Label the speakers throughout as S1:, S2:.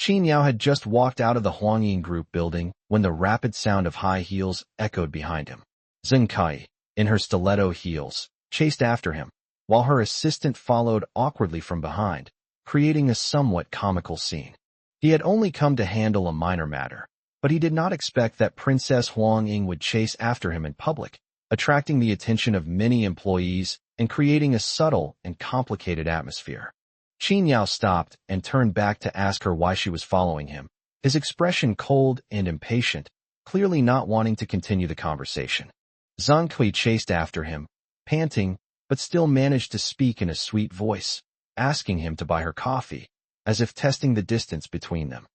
S1: Qin Yao had just walked out of the Huangying Group building when the rapid sound of high heels echoed behind him. Zheng Kai, in her stiletto heels, chased after him, while her assistant followed awkwardly from behind, creating a somewhat comical scene. He had only come to handle a minor matter, but he did not expect that Princess Huangying would chase after him in public, attracting the attention of many employees and creating a subtle and complicated atmosphere. Qin Yao stopped and turned back to ask her why she was following him, his expression cold and impatient, clearly not wanting to continue the conversation. Zhang Kui chased after him, panting, but still managed to speak in a sweet voice, asking him to buy her coffee, as if testing the distance between them.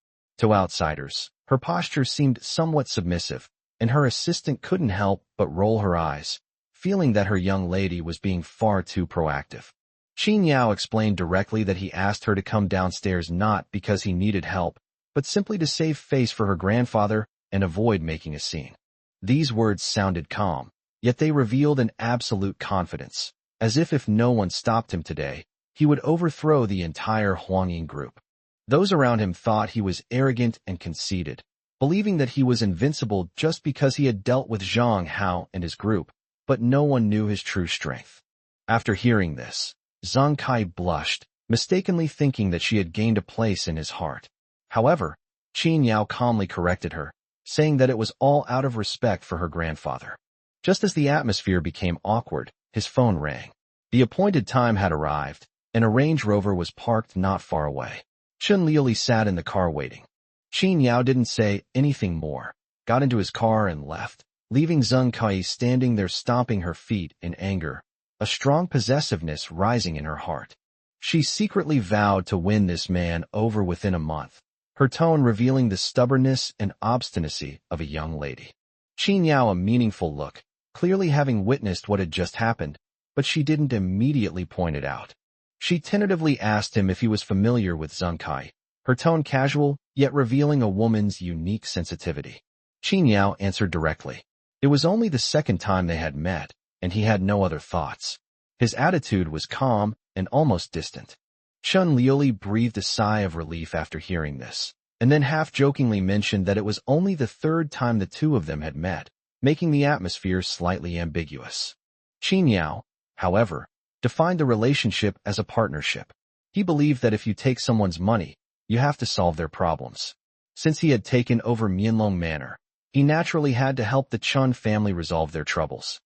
S1: To outsiders, her posture seemed somewhat submissive, and her assistant couldn't help but roll her eyes, feeling that her young lady was being far too proactive. Qin Yao explained directly that he asked her to come downstairs not because he needed help, but simply to save face for her grandfather and avoid making a scene. These words sounded calm, yet they revealed an absolute confidence, as if no one stopped him today, he would overthrow the entire Huangying Group. Those around him thought he was arrogant and conceited, believing that he was invincible just because he had dealt with Zhang Hao and his group, but no one knew his true strength. After hearing this, Zhang Kai blushed, mistakenly thinking that she had gained a place in his heart. However, Qin Yao calmly corrected her, saying that it was all out of respect for her grandfather. Just as the atmosphere became awkward, his phone rang. The appointed time had arrived, and a Range Rover was parked not far away. Chun Liuli sat in the car waiting. Qin Yao didn't say anything more, got into his car and left, leaving Zheng Kai standing there stomping her feet in anger, a strong possessiveness rising in her heart. She secretly vowed to win this man over within a month, her tone revealing the stubbornness and obstinacy of a young lady. Qin Yao a meaningful look, clearly having witnessed what had just happened, but she didn't immediately point it out. She tentatively asked him if he was familiar with Zheng Kai, her tone casual, yet revealing a woman's unique sensitivity. Qin Yao answered directly. It was only the second time they had met, and he had no other thoughts. His attitude was calm and almost distant. Chun Liuli breathed a sigh of relief after hearing this, and then half-jokingly mentioned that it was only the third time the two of them had met, making the atmosphere slightly ambiguous. Qin Yao, however, defined the relationship as a partnership. He believed that if you take someone's money, you have to solve their problems. Since he had taken over Mianlong Manor, he naturally had to help the Chun family resolve their troubles.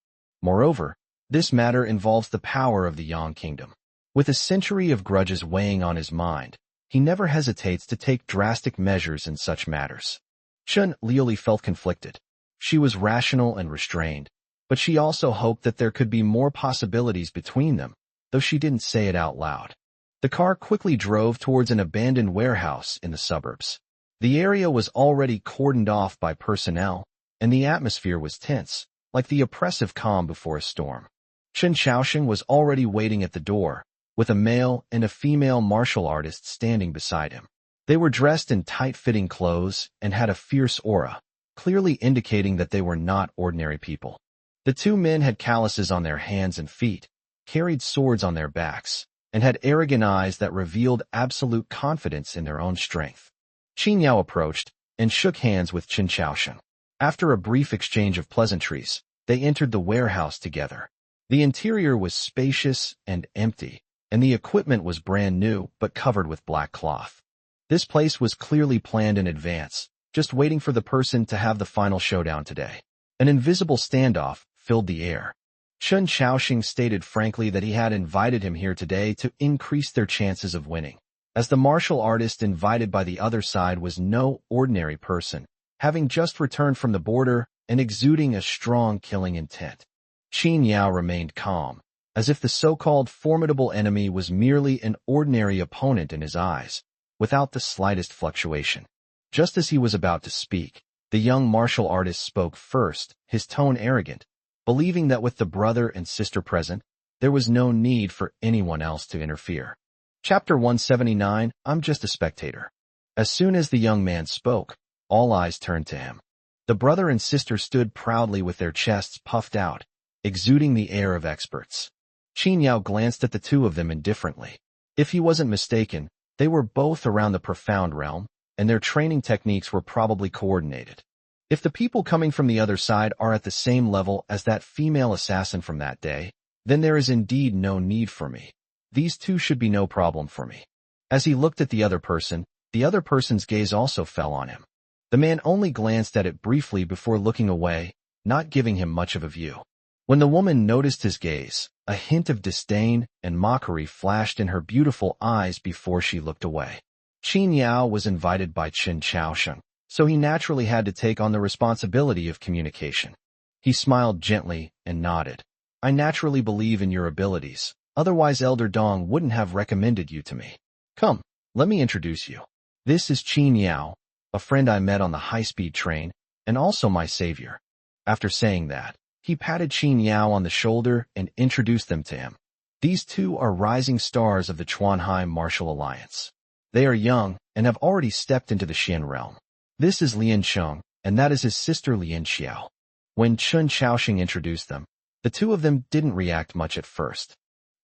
S1: Moreover, this matter involves the power of the Yang Kingdom. With a century of grudges weighing on his mind, he never hesitates to take drastic measures in such matters. Chun Liuli felt conflicted. She was rational and restrained, but she also hoped that there could be more possibilities between them, though she didn't say it out loud. The car quickly drove towards an abandoned warehouse in the suburbs. The area was already cordoned off by personnel, and the atmosphere was tense, like the oppressive calm before a storm. Chen Xiaoxing was already waiting at the door, with a male and a female martial artist standing beside him. They were dressed in tight-fitting clothes and had a fierce aura, clearly indicating that they were not ordinary people. The two men had calluses on their hands and feet, carried swords on their backs, and had arrogant eyes that revealed absolute confidence in their own strength. Qin Yao approached and shook hands with Chen Xiaoxing. After a brief exchange of pleasantries, they entered the warehouse together. The interior was spacious and empty, and the equipment was brand new but covered with black cloth. This place was clearly planned in advance, just waiting for the person to have the final showdown today. An invisible standoff filled the air. Chen Xiaoxing stated frankly that he had invited him here today to increase their chances of winning, as the martial artist invited by the other side was no ordinary person, having just returned from the border and exuding a strong killing intent. Qin Yao remained calm, as if the so-called formidable enemy was merely an ordinary opponent in his eyes, without the slightest fluctuation. Just as he was about to speak, the young martial artist spoke first, his tone arrogant, believing that with the brother and sister present, there was no need for anyone else to interfere. Chapter 179, I'm just a spectator. As soon as the young man spoke, all eyes turned to him. The brother and sister stood proudly with their chests puffed out, exuding the air of experts. Qin Yao glanced at the two of them indifferently. If he wasn't mistaken, they were both around the profound realm, and their training techniques were probably coordinated. If the people coming from the other side are at the same level as that female assassin from that day, then there is indeed no need for me. These two should be no problem for me. As he looked at the other person's gaze also fell on him. The man only glanced at it briefly before looking away, not giving him much of a view. When the woman noticed his gaze, a hint of disdain and mockery flashed in her beautiful eyes before she looked away. Qin Yao was invited by Chen Chaosheng, so he naturally had to take on the responsibility of communication. He smiled gently and nodded. I naturally believe in your abilities, otherwise Elder Dong wouldn't have recommended you to me. Come, let me introduce you. This is Qin Yao, a friend I met on the high-speed train, and also my savior. After saying that, he patted Qin Yao on the shoulder and introduced them to him. These two are rising stars of the Chuanhai Martial Alliance. They are young and have already stepped into the Xian realm. This is Lian Sheng, and that is his sister Lian Xiao. When Chen Chaosheng introduced them, the two of them didn't react much at first.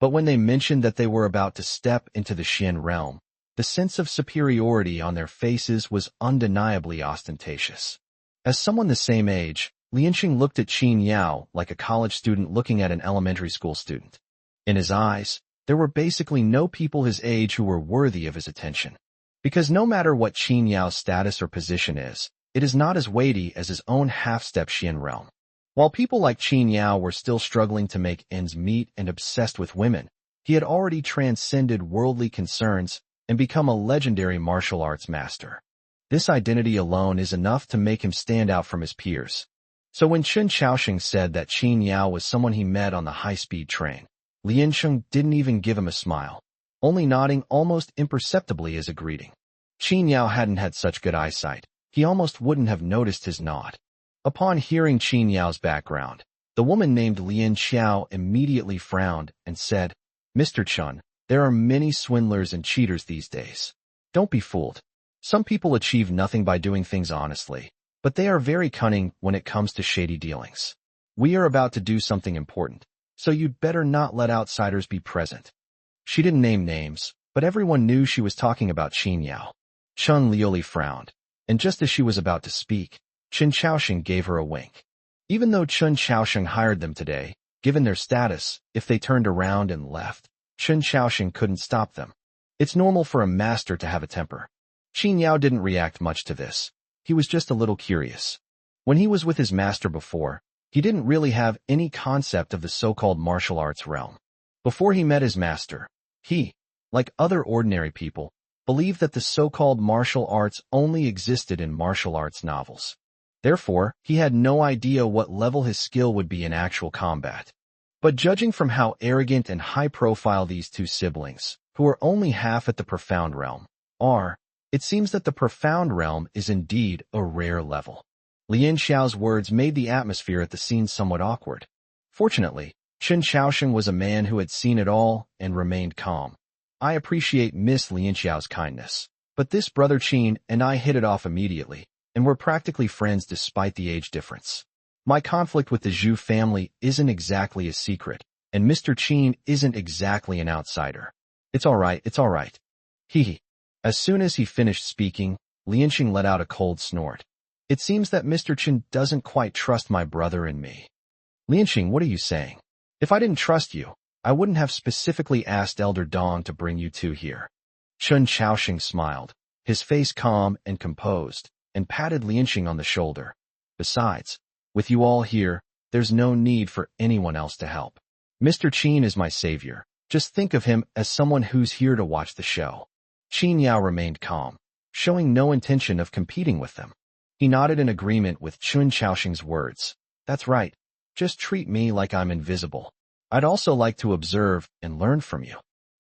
S1: But when they mentioned that they were about to step into the Xian realm, the sense of superiority on their faces was undeniably ostentatious. As someone the same age, Lianqing looked at Qin Yao like a college student looking at an elementary school student. In his eyes, there were basically no people his age who were worthy of his attention. Because no matter what Qin Yao's status or position is, it is not as weighty as his own half-step Xian realm. While people like Qin Yao were still struggling to make ends meet and obsessed with women, he had already transcended worldly concerns and become a legendary martial arts master. This identity alone is enough to make him stand out from his peers. So when Chen Chaosheng said that Qin Yao was someone he met on the high-speed train, Liansheng didn't even give him a smile, only nodding almost imperceptibly as a greeting. Qin Yao hadn't had such good eyesight, he almost wouldn't have noticed his nod. Upon hearing Qin Yao's background, the woman named Lian Xiao immediately frowned and said, Mr. Chen, there are many swindlers and cheaters these days. Don't be fooled. Some people achieve nothing by doing things honestly, but they are very cunning when it comes to shady dealings. We are about to do something important, so you'd better not let outsiders be present. She didn't name names, but everyone knew she was talking about Qin Yao. Chen Liuli frowned, and just as she was about to speak, Chen Chaosheng gave her a wink. Even though Chen Chaosheng hired them today, given their status, if they turned around and left, Chen Chaosheng couldn't stop them. It's normal for a master to have a temper. Qin Yao didn't react much to this. He was just a little curious. When he was with his master before, he didn't really have any concept of the so-called martial arts realm. Before he met his master, he, like other ordinary people, believed that the so-called martial arts only existed in martial arts novels. Therefore, he had no idea what level his skill would be in actual combat. But judging from how arrogant and high-profile these two siblings, who are only half at the profound realm, are, it seems that the profound realm is indeed a rare level. Lian Xiao's words made the atmosphere at the scene somewhat awkward. Fortunately, Chen Chaosheng was a man who had seen it all and remained calm. I appreciate Miss Lian Xiao's kindness, but this brother Qin and I hit it off immediately, and we're practically friends despite the age difference. My conflict with the Zhu family isn't exactly a secret, and Mr. Qin isn't exactly an outsider. It's all right. Hee. As soon as he finished speaking, Lianqing let out a cold snort. It seems that Mr. Qin doesn't quite trust my brother and me. Lianqing, what are you saying? If I didn't trust you, I wouldn't have specifically asked Elder Dong to bring you two here. Chen Chaosheng smiled, his face calm and composed, and patted Lianqing on the shoulder. Besides, with you all here, there's no need for anyone else to help. Mr. Qin is my savior. Just think of him as someone who's here to watch the show. Qin Yao remained calm, showing no intention of competing with them. He nodded in agreement with Chen Chaosheng's words. That's right. Just treat me like I'm invisible. I'd also like to observe and learn from you.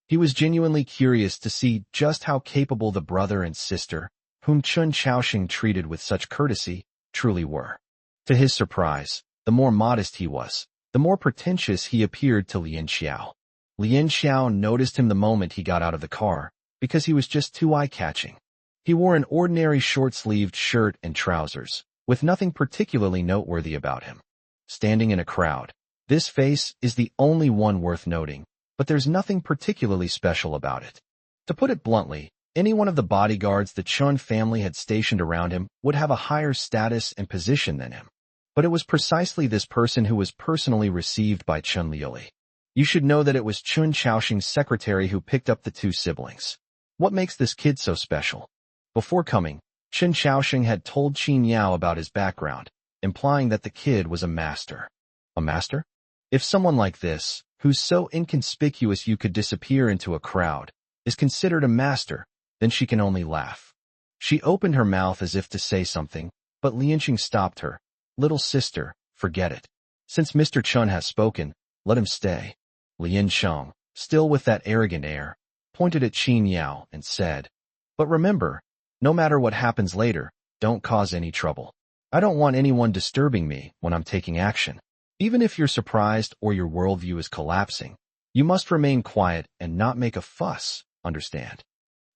S1: He was genuinely curious to see just how capable the brother and sister, whom Chen Chaosheng treated with such courtesy, truly were. To his surprise, the more modest he was, the more pretentious he appeared to Lian Xiao. Lian Xiao noticed him the moment he got out of the car, because he was just too eye-catching. He wore an ordinary short-sleeved shirt and trousers, with nothing particularly noteworthy about him. Standing in a crowd, this face is the only one worth noting, but there's nothing particularly special about it. To put it bluntly, Any one of the bodyguards the Chun family had stationed around him would have a higher status and position than him. But it was precisely this person who was personally received by Chun Liuli. You should know that it was Chun Chaoxing's secretary who picked up the two siblings. What makes this kid so special? Before coming, Chun Chaoxing had told Qin Yao about his background, implying that the kid was a master. A master? If someone like this, who's so inconspicuous you could disappear into a crowd, is considered a master, then she can only laugh. She opened her mouth as if to say something, but Lianqing stopped her. Little sister, forget it. Since Mr. Chun has spoken, let him stay. Lianqing, still with that arrogant air, pointed at Qin Yao and said, but remember, no matter what happens later, don't cause any trouble. I don't want anyone disturbing me when I'm taking action. Even if you're surprised or your worldview is collapsing, you must remain quiet and not make a fuss, understand?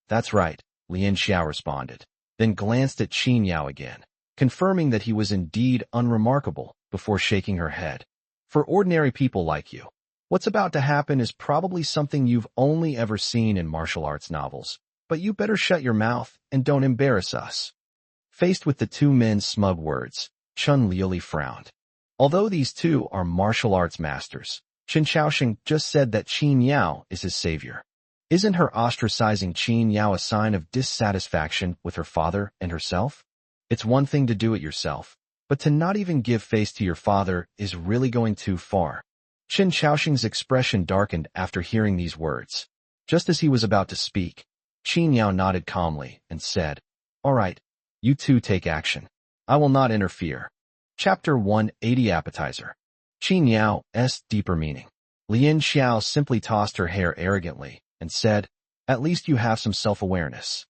S1: That's right, Lian Xiao responded, then glanced at Qin Yao again, confirming that he was indeed unremarkable before shaking her head. For ordinary people like you, what's about to happen is probably something you've only ever seen in martial arts novels, but you better shut your mouth and don't embarrass us. Faced with the two men's smug words, Chun Liuli frowned. Although these two are martial arts masters, Chun Chaoxing just said that Qin Yao is his savior. Isn't her ostracizing Qin Yao a sign of dissatisfaction with her father and herself? It's one thing to do it yourself, but to not even give face to your father is really going too far. Chun Chaoxing's expression darkened after hearing these words. Just as he was about to speak, Qin Yao nodded calmly and said, all right, you two take action. I will not interfere. Chapter 180 Appetizer. Qin Yao's deeper meaning. Lian Xiao simply tossed her hair arrogantly and said, at least you have some self-awareness.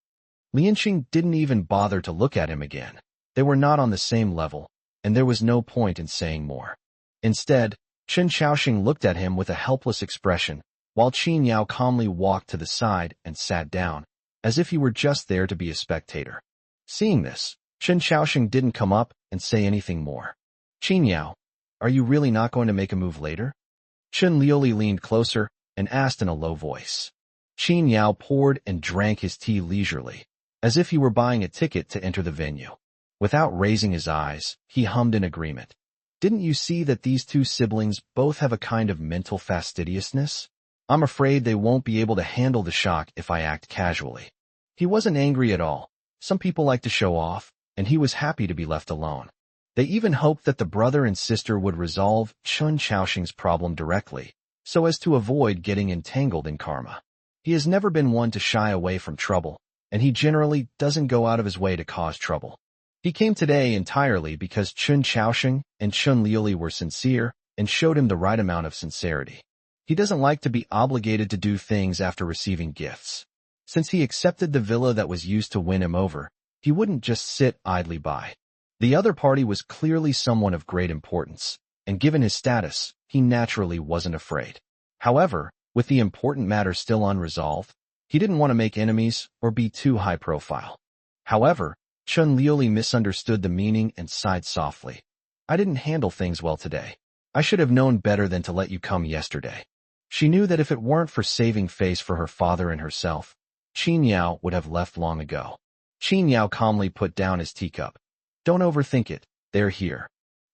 S1: Lianqing didn't even bother to look at him again. They were not on the same level, and there was no point in saying more. Instead, Chun Chaoxing looked at him with a helpless expression, while Qin Yao calmly walked to the side and sat down, as if he were just there to be a spectator. Seeing this, Chun Chaoxing didn't come up and say anything more. Qin Yao, are you really not going to make a move later? Chun Liuli leaned closer and asked in a low voice. Qin Yao poured and drank his tea leisurely, as if he were buying a ticket to enter the venue. Without raising his eyes, he hummed in agreement. Didn't you see that these two siblings both have a kind of mental fastidiousness? I'm afraid they won't be able to handle the shock if I act casually. He wasn't angry at all. Some people like to show off, and he was happy to be left alone. They even hoped that the brother and sister would resolve Chun Chaoxing's problem directly, so as to avoid getting entangled in karma. He has never been one to shy away from trouble, and he generally doesn't go out of his way to cause trouble. He came today entirely because Chun Chaoxing and Chun Liuli were sincere and showed him the right amount of sincerity. He doesn't like to be obligated to do things after receiving gifts. Since he accepted the villa that was used to win him over, he wouldn't just sit idly by. The other party was clearly someone of great importance, and given his status, he naturally wasn't afraid. However, with the important matter still unresolved, he didn't want to make enemies or be too high profile. However, Chun Liuli misunderstood the meaning and sighed softly. I didn't handle things well today. I should have known better than to let you come yesterday. She knew that if it weren't for saving face for her father and herself, Qin Yao would have left long ago. Qin Yao calmly put down his teacup. Don't overthink it. They're here.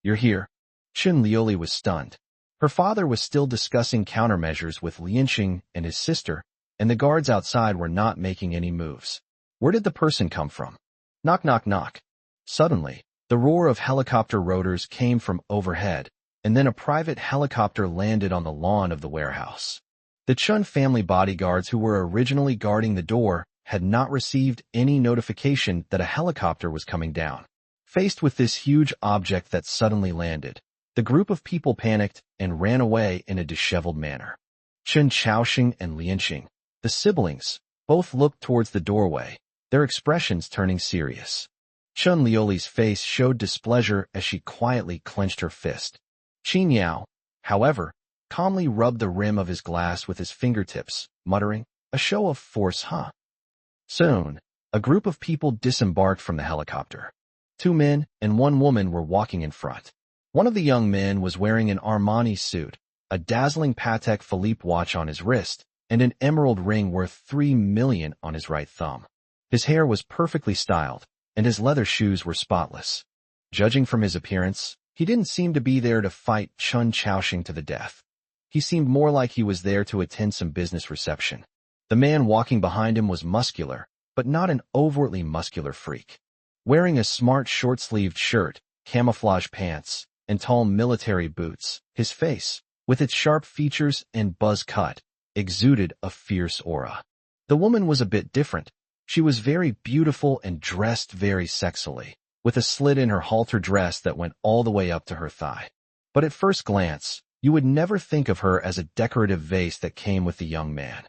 S1: You're here. Chun Liuli was stunned. Her father was still discussing countermeasures with Lianqing and his sister, and the guards outside were not making any moves. Where did the person come from? Knock, knock, knock. Suddenly, the roar of helicopter rotors came from overhead, and then a private helicopter landed on the lawn of the warehouse. The Chun family bodyguards who were originally guarding the door had not received any notification that a helicopter was coming down. Faced with this huge object that suddenly landed, the group of people panicked and ran away in a disheveled manner. Chun Chaoxing and Lianqing, the siblings, both looked towards the doorway, their expressions turning serious. Chun Liuli's face showed displeasure as she quietly clenched her fist. Qin Yao, however, calmly rubbed the rim of his glass with his fingertips, muttering, a show of force, huh? Soon, a group of people disembarked from the helicopter. 2 men and 1 woman were walking in front. One of the young men was wearing an Armani suit, a dazzling Patek Philippe watch on his wrist, and an emerald ring worth 3 million on his right thumb. His hair was perfectly styled, and his leather shoes were spotless. Judging from his appearance, he didn't seem to be there to fight Chun Chaoxing to the death. He seemed more like he was there to attend some business reception. The man walking behind him was muscular, but not an overtly muscular freak. Wearing a smart short-sleeved shirt, camouflage pants, and tall military boots, his face, with its sharp features and buzz cut, exuded a fierce aura. The woman was a bit different. She was very beautiful and dressed very sexily, with a slit in her halter dress that went all the way up to her thigh. But at first glance, you would never think of her as a decorative vase that came with the young man.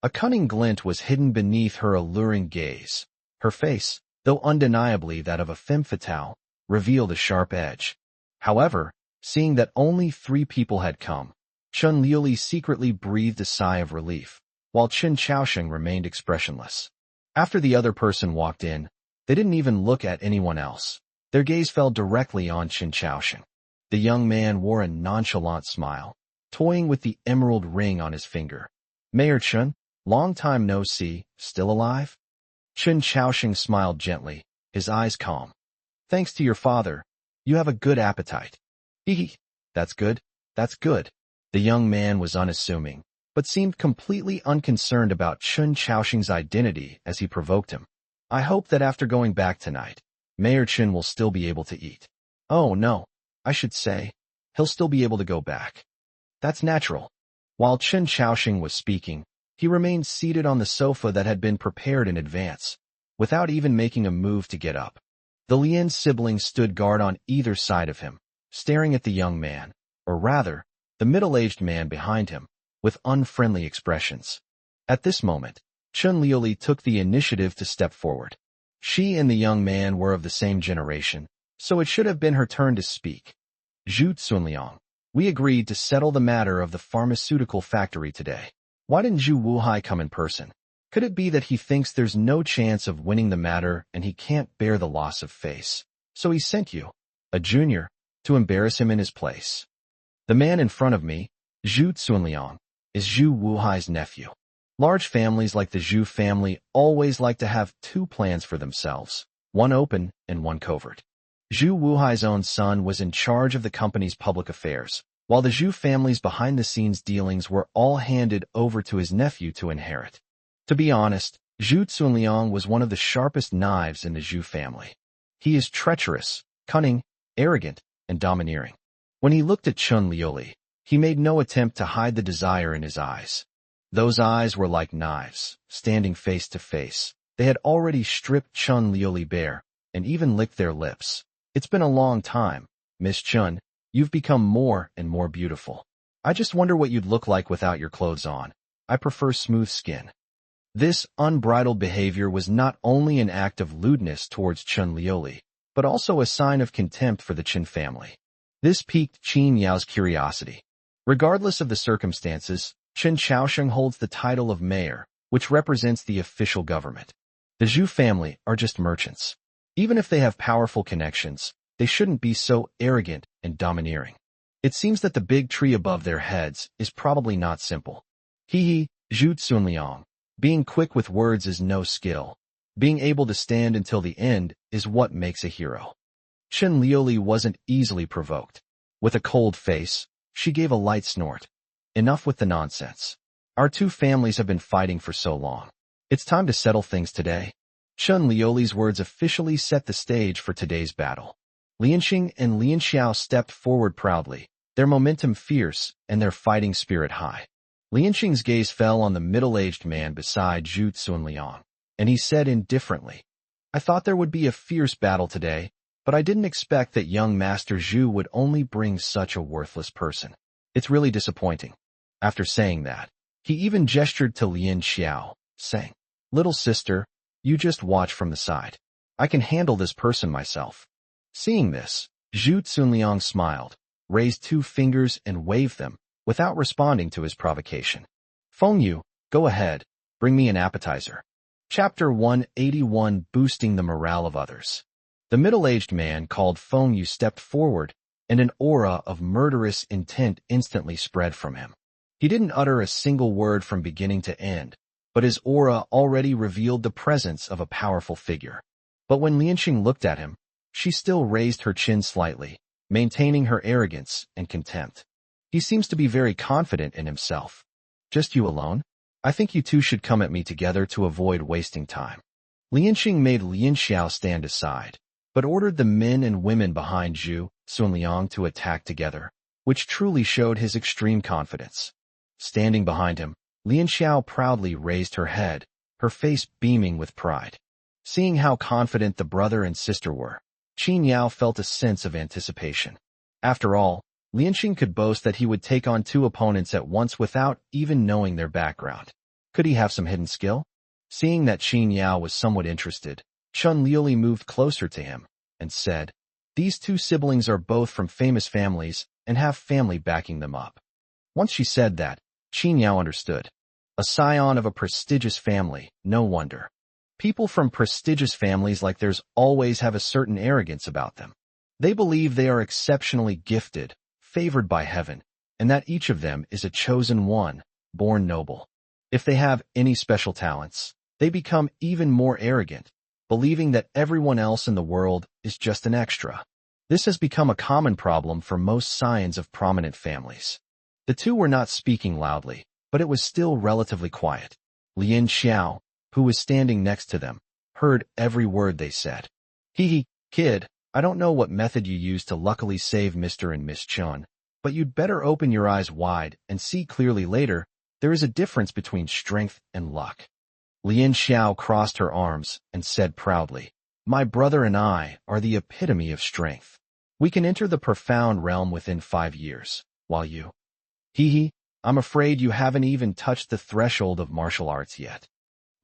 S1: A cunning glint was hidden beneath her alluring gaze. Her face, though undeniably that of a femme fatale, revealed a sharp edge. However, seeing that only 3 people had come, Chun Liuli secretly breathed a sigh of relief, while Chun Chaoxing remained expressionless. After the other person walked in, they didn't even look at anyone else. Their gaze fell directly on Chun Chaoxing. The young man wore a nonchalant smile, toying with the emerald ring on his finger. "Mayor Chun, long time no see, still alive?" Chun Chaoxing smiled gently, his eyes calm. "Thanks to your father, you have a good appetite." "Hee, that's good, that's good." The young man was unassuming, but seemed completely unconcerned about Chun Chaoxing's identity as he provoked him. "I hope that after going back tonight, Mayor Chun will still be able to eat." "Oh no, I should say, he'll still be able to go back." "That's natural." While Chun Chaoxing was speaking, he remained seated on the sofa that had been prepared in advance, without even making a move to get up. The Lien siblings stood guard on either side of him, staring at the young man, or rather, the middle-aged man behind him, with unfriendly expressions. At this moment, Chun Liuli took the initiative to step forward. She and the young man were of the same generation, so it should have been her turn to speak. "Zhu Cunliang, we agreed to settle the matter of the pharmaceutical factory today. Why didn't Zhu Wuhai come in person? Could it be that he thinks there's no chance of winning the matter and he can't bear the loss of face? So he sent you, a junior, to embarrass him in his place." The man in front of me, Zhu Cunliang, is Zhu Wuhai's nephew. Large families like the Zhu family always like to have 2 plans for themselves, one open and one covert. Zhu Wuhai's own son was in charge of the company's public affairs, while the Zhu family's behind-the-scenes dealings were all handed over to his nephew to inherit. To be honest, Zhu Cunliang was one of the sharpest knives in the Zhu family. He is treacherous, cunning, arrogant, and domineering. When he looked at Chun Liuli, he made no attempt to hide the desire in his eyes. Those eyes were like knives, standing face to face. They had already stripped Chun Liuli bare, and even licked their lips. "It's been a long time, Miss Chun. You've become more and more beautiful. I just wonder what you'd look like without your clothes on. I prefer smooth skin." This unbridled behavior was not only an act of lewdness towards Chun Liuli, but also a sign of contempt for the Qin family. This piqued Qin Yao's curiosity. Regardless of the circumstances, Chun Chaoxing holds the title of mayor, which represents the official government. The Zhu family are just merchants. Even if they have powerful connections, they shouldn't be so arrogant and domineering. It seems that the big tree above their heads is probably not simple. Zhu Cunliang. Being quick with words is no skill. Being able to stand until the end is what makes a hero. Chun Liuli wasn't easily provoked. With a cold face, she gave a light snort. "Enough with the nonsense. Our 2 families have been fighting for so long. It's time to settle things today." Chun Liuli's words officially set the stage for today's battle. Lianqing and Lian Xiao stepped forward proudly, their momentum fierce and their fighting spirit high. Lianqing's gaze fell on the middle-aged man beside Zhu Cunliang, and he said indifferently, "I thought there would be a fierce battle today, but I didn't expect that young Master Zhu would only bring such a worthless person. It's really disappointing." After saying that, he even gestured to Lian Xiao, saying, "Little sister, you just watch from the side. I can handle this person myself." Seeing this, Zhu Cunliang smiled, raised 2 fingers and waved them, without responding to his provocation. "Feng Yu, go ahead, bring me an appetizer." Chapter 181, Boosting the Morale of Others. The middle-aged man called Feng Yu stepped forward, and an aura of murderous intent instantly spread from him. He didn't utter a single word from beginning to end, but his aura already revealed the presence of a powerful figure. But when Lianxing looked at him, she still raised her chin slightly, maintaining her arrogance and contempt. He seems to be very confident in himself. Just you alone? I think you two should come at me together to avoid wasting time. Lianxing made Lian Xiao stand aside, but ordered the men and women behind Zhu Sunliang to attack together, which truly showed his extreme confidence. Standing behind him, Lian Xiao proudly raised her head, her face beaming with pride. Seeing how confident the brother and sister were, Qin Yao felt a sense of anticipation. After all, Lianxing could boast that he would take on two opponents at once without even knowing their background. Could he have some hidden skill? Seeing that Qin Yao was somewhat interested, Chun Liuli moved closer to him and said, "These two siblings are both from famous families and have family backing them up." Once she said that, Qin Yao understood. A scion of a prestigious family, no wonder. People from prestigious families like theirs always have a certain arrogance about them. They believe they are exceptionally gifted, favored by heaven, and that each of them is a chosen one, born noble. If they have any special talents, they become even more arrogant, believing that everyone else in the world is just an extra. This has become a common problem for most scions of prominent families. The two were not speaking loudly, but it was still relatively quiet. Lian Xiao, who was standing next to them, heard every word they said. Kid, I don't know what method you used to luckily save Mr. and Miss Chun, but you'd better open your eyes wide and see clearly later. There is a difference between strength and luck. Lian Xiao crossed her arms and said proudly, "My brother and I are the epitome of strength. We can enter the profound realm within 5 years, while you... I'm afraid you haven't even touched the threshold of martial arts yet."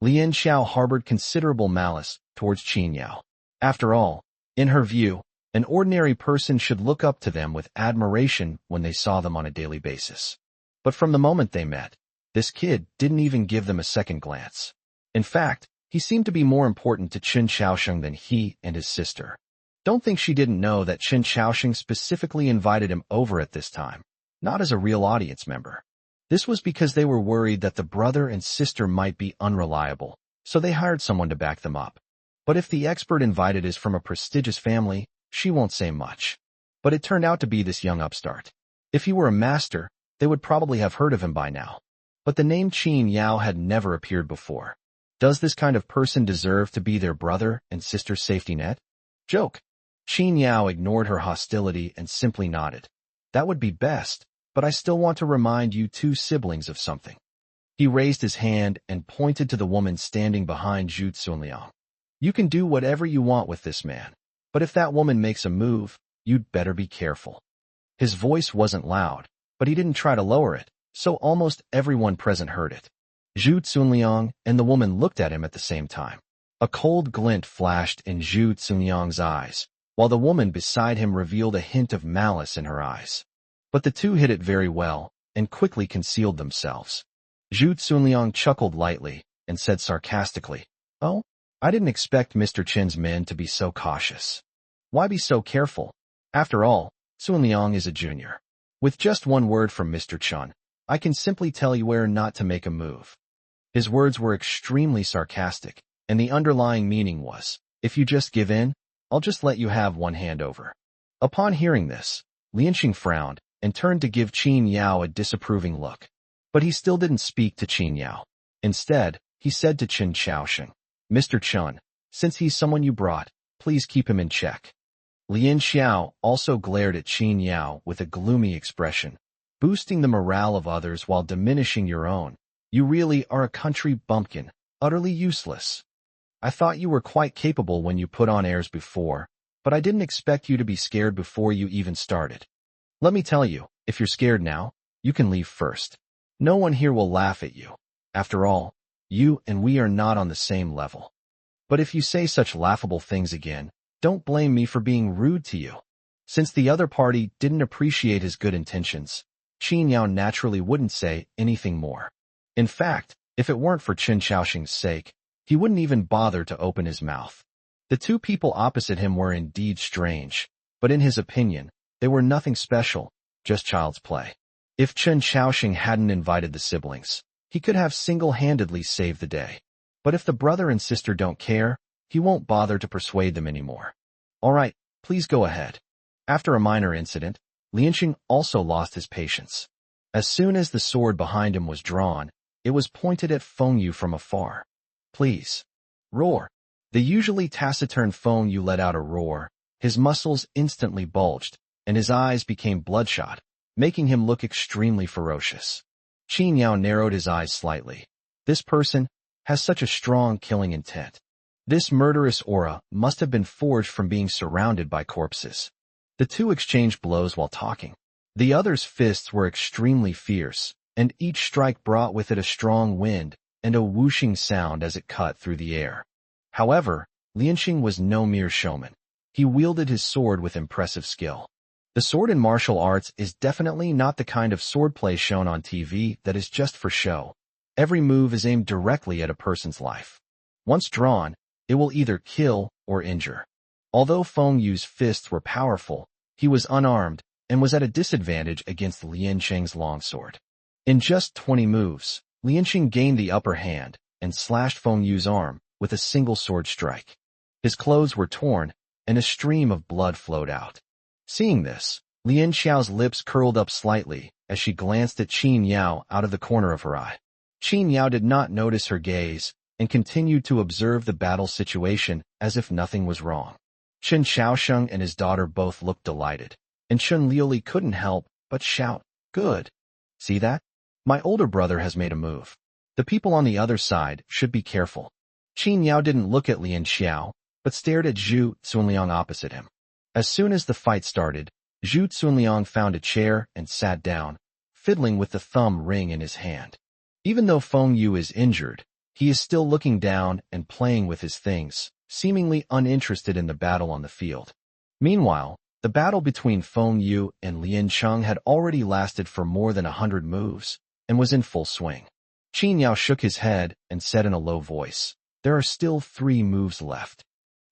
S1: Lian Xiao harbored considerable malice towards Qin Yao. After all, in her view, an ordinary person should look up to them with admiration when they saw them on a daily basis. But from the moment they met, this kid didn't even give them a second glance. In fact, he seemed to be more important to Qin Shaosheng than he and his sister. Don't think she didn't know that Qin Shaosheng specifically invited him over at this time, not as a real audience member. This was because they were worried that the brother and sister might be unreliable, so they hired someone to back them up. But if the expert invited is from a prestigious family, she won't say much. But it turned out to be this young upstart. If he were a master, they would probably have heard of him by now. But the name Qin Yao had never appeared before. Does this kind of person deserve to be their brother and sister's safety net? Joke. Qin Yao ignored her hostility and simply nodded. That would be best, but I still want to remind you two siblings of something. He raised his hand and pointed to the woman standing behind Zhu Sunliang. You can do whatever you want with this man, but if that woman makes a move, you'd better be careful. His voice wasn't loud, but he didn't try to lower it, so almost everyone present heard it. Zhu Sunliang and the woman looked at him at the same time. A cold glint flashed in Zhu Sunliang's eyes, while the woman beside him revealed a hint of malice in her eyes. But the two hid it very well and quickly concealed themselves. Zhu Sunliang chuckled lightly and said sarcastically, "Oh, I didn't expect Mr. Chin's men to be so cautious. Why be so careful? After all, Sunliang is a junior. With just one word from Mr. Chun, I can simply tell you where not to make a move." His words were extremely sarcastic, and the underlying meaning was, if you just give in, I'll just let you have one hand over. Upon hearing this, Lianxing frowned and turned to give Qin Yao a disapproving look. But he still didn't speak to Qin Yao. Instead, he said to Qin Shaosheng, "Mr. Chun, since he's someone you brought, please keep him in check." Lian Xiao also glared at Qin Yao with a gloomy expression. "Boosting the morale of others while diminishing your own. You really are a country bumpkin, utterly useless. I thought you were quite capable when you put on airs before, but I didn't expect you to be scared before you even started. Let me tell you, if you're scared now, you can leave first. No one here will laugh at you. After all, you and we are not on the same level. But if you say such laughable things again, don't blame me for being rude to you." Since the other party didn't appreciate his good intentions, Qin Yao naturally wouldn't say anything more. In fact, if it weren't for Qin Shaoxing's sake, he wouldn't even bother to open his mouth. The two people opposite him were indeed strange, but in his opinion, they were nothing special, just child's play. If Chen Xiaoxing hadn't invited the siblings, he could have single-handedly saved the day. But if the brother and sister don't care, he won't bother to persuade them anymore. All right, please go ahead. After a minor incident, Lianqing also lost his patience. As soon as the sword behind him was drawn, it was pointed at Feng Yu from afar. Please. Roar. The usually taciturn Feng Yu let out a roar. His muscles instantly bulged, and his eyes became bloodshot, making him look extremely ferocious. Qin Yao narrowed his eyes slightly. This person has such a strong killing intent. This murderous aura must have been forged from being surrounded by corpses. The two exchanged blows while talking. The other's fists were extremely fierce, and each strike brought with it a strong wind and a whooshing sound as it cut through the air. However, Lianqing was no mere showman. He wielded his sword with impressive skill. The sword in martial arts is definitely not the kind of swordplay shown on TV that is just for show. Every move is aimed directly at a person's life. Once drawn, it will either kill or injure. Although Feng Yu's fists were powerful, he was unarmed and was at a disadvantage against Lianqing's longsword. In just 20 moves, Lianqing gained the upper hand and slashed Feng Yu's arm with a single sword strike. His clothes were torn, and a stream of blood flowed out. Seeing this, Lian Xiao's lips curled up slightly as she glanced at Qin Yao out of the corner of her eye. Qin Yao did not notice her gaze and continued to observe the battle situation as if nothing was wrong. Chen Xiaosheng and his daughter both looked delighted, and Chen Liuli couldn't help but shout, "Good! See that? My older brother has made a move. The people on the other side should be careful." Qin Yao didn't look at Lian Xiao, but stared at Zhu Cunliang opposite him. As soon as the fight started, Zhu Cunliang found a chair and sat down, fiddling with the thumb ring in his hand. Even though Feng Yu is injured, he is still looking down and playing with his things, seemingly uninterested in the battle on the field. Meanwhile, the battle between Feng Yu and Liancheng had already lasted for more than 100 moves, and was in full swing. Qin Yao shook his head and said in a low voice, "There are still 3 moves left."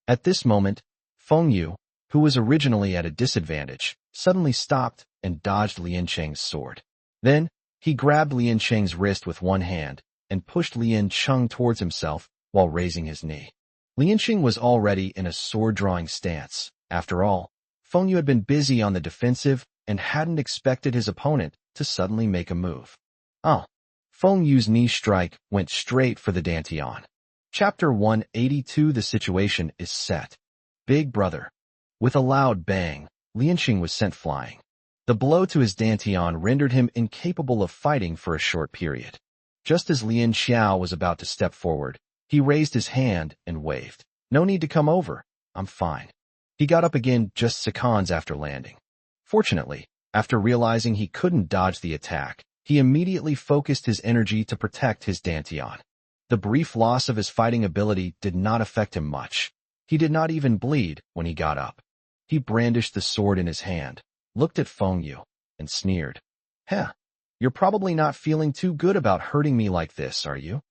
S1: At this moment, Feng Yu, who was originally at a disadvantage, suddenly stopped and dodged Liancheng's sword. Then, he grabbed Liancheng's wrist with one hand and pushed Liancheng towards himself while raising his knee. Liancheng was already in a sword-drawing stance. After all, Feng Yu had been busy on the defensive and hadn't expected his opponent to suddenly make a move. Feng Yu's knee strike went straight for the dantian. Chapter 182. The situation is set. Big Brother. With a loud bang, Lianqing was sent flying. The blow to his dantian rendered him incapable of fighting for a short period. Just as Lian Xiao was about to step forward, he raised his hand and waved. "No need to come over. I'm fine." He got up again just seconds after landing. Fortunately, after realizing he couldn't dodge the attack, he immediately focused his energy to protect his dantian. The brief loss of his fighting ability did not affect him much. He did not even bleed when he got up. He brandished the sword in his hand, looked at Feng Yu, and sneered. You're probably not feeling too good about hurting me like this, are you?"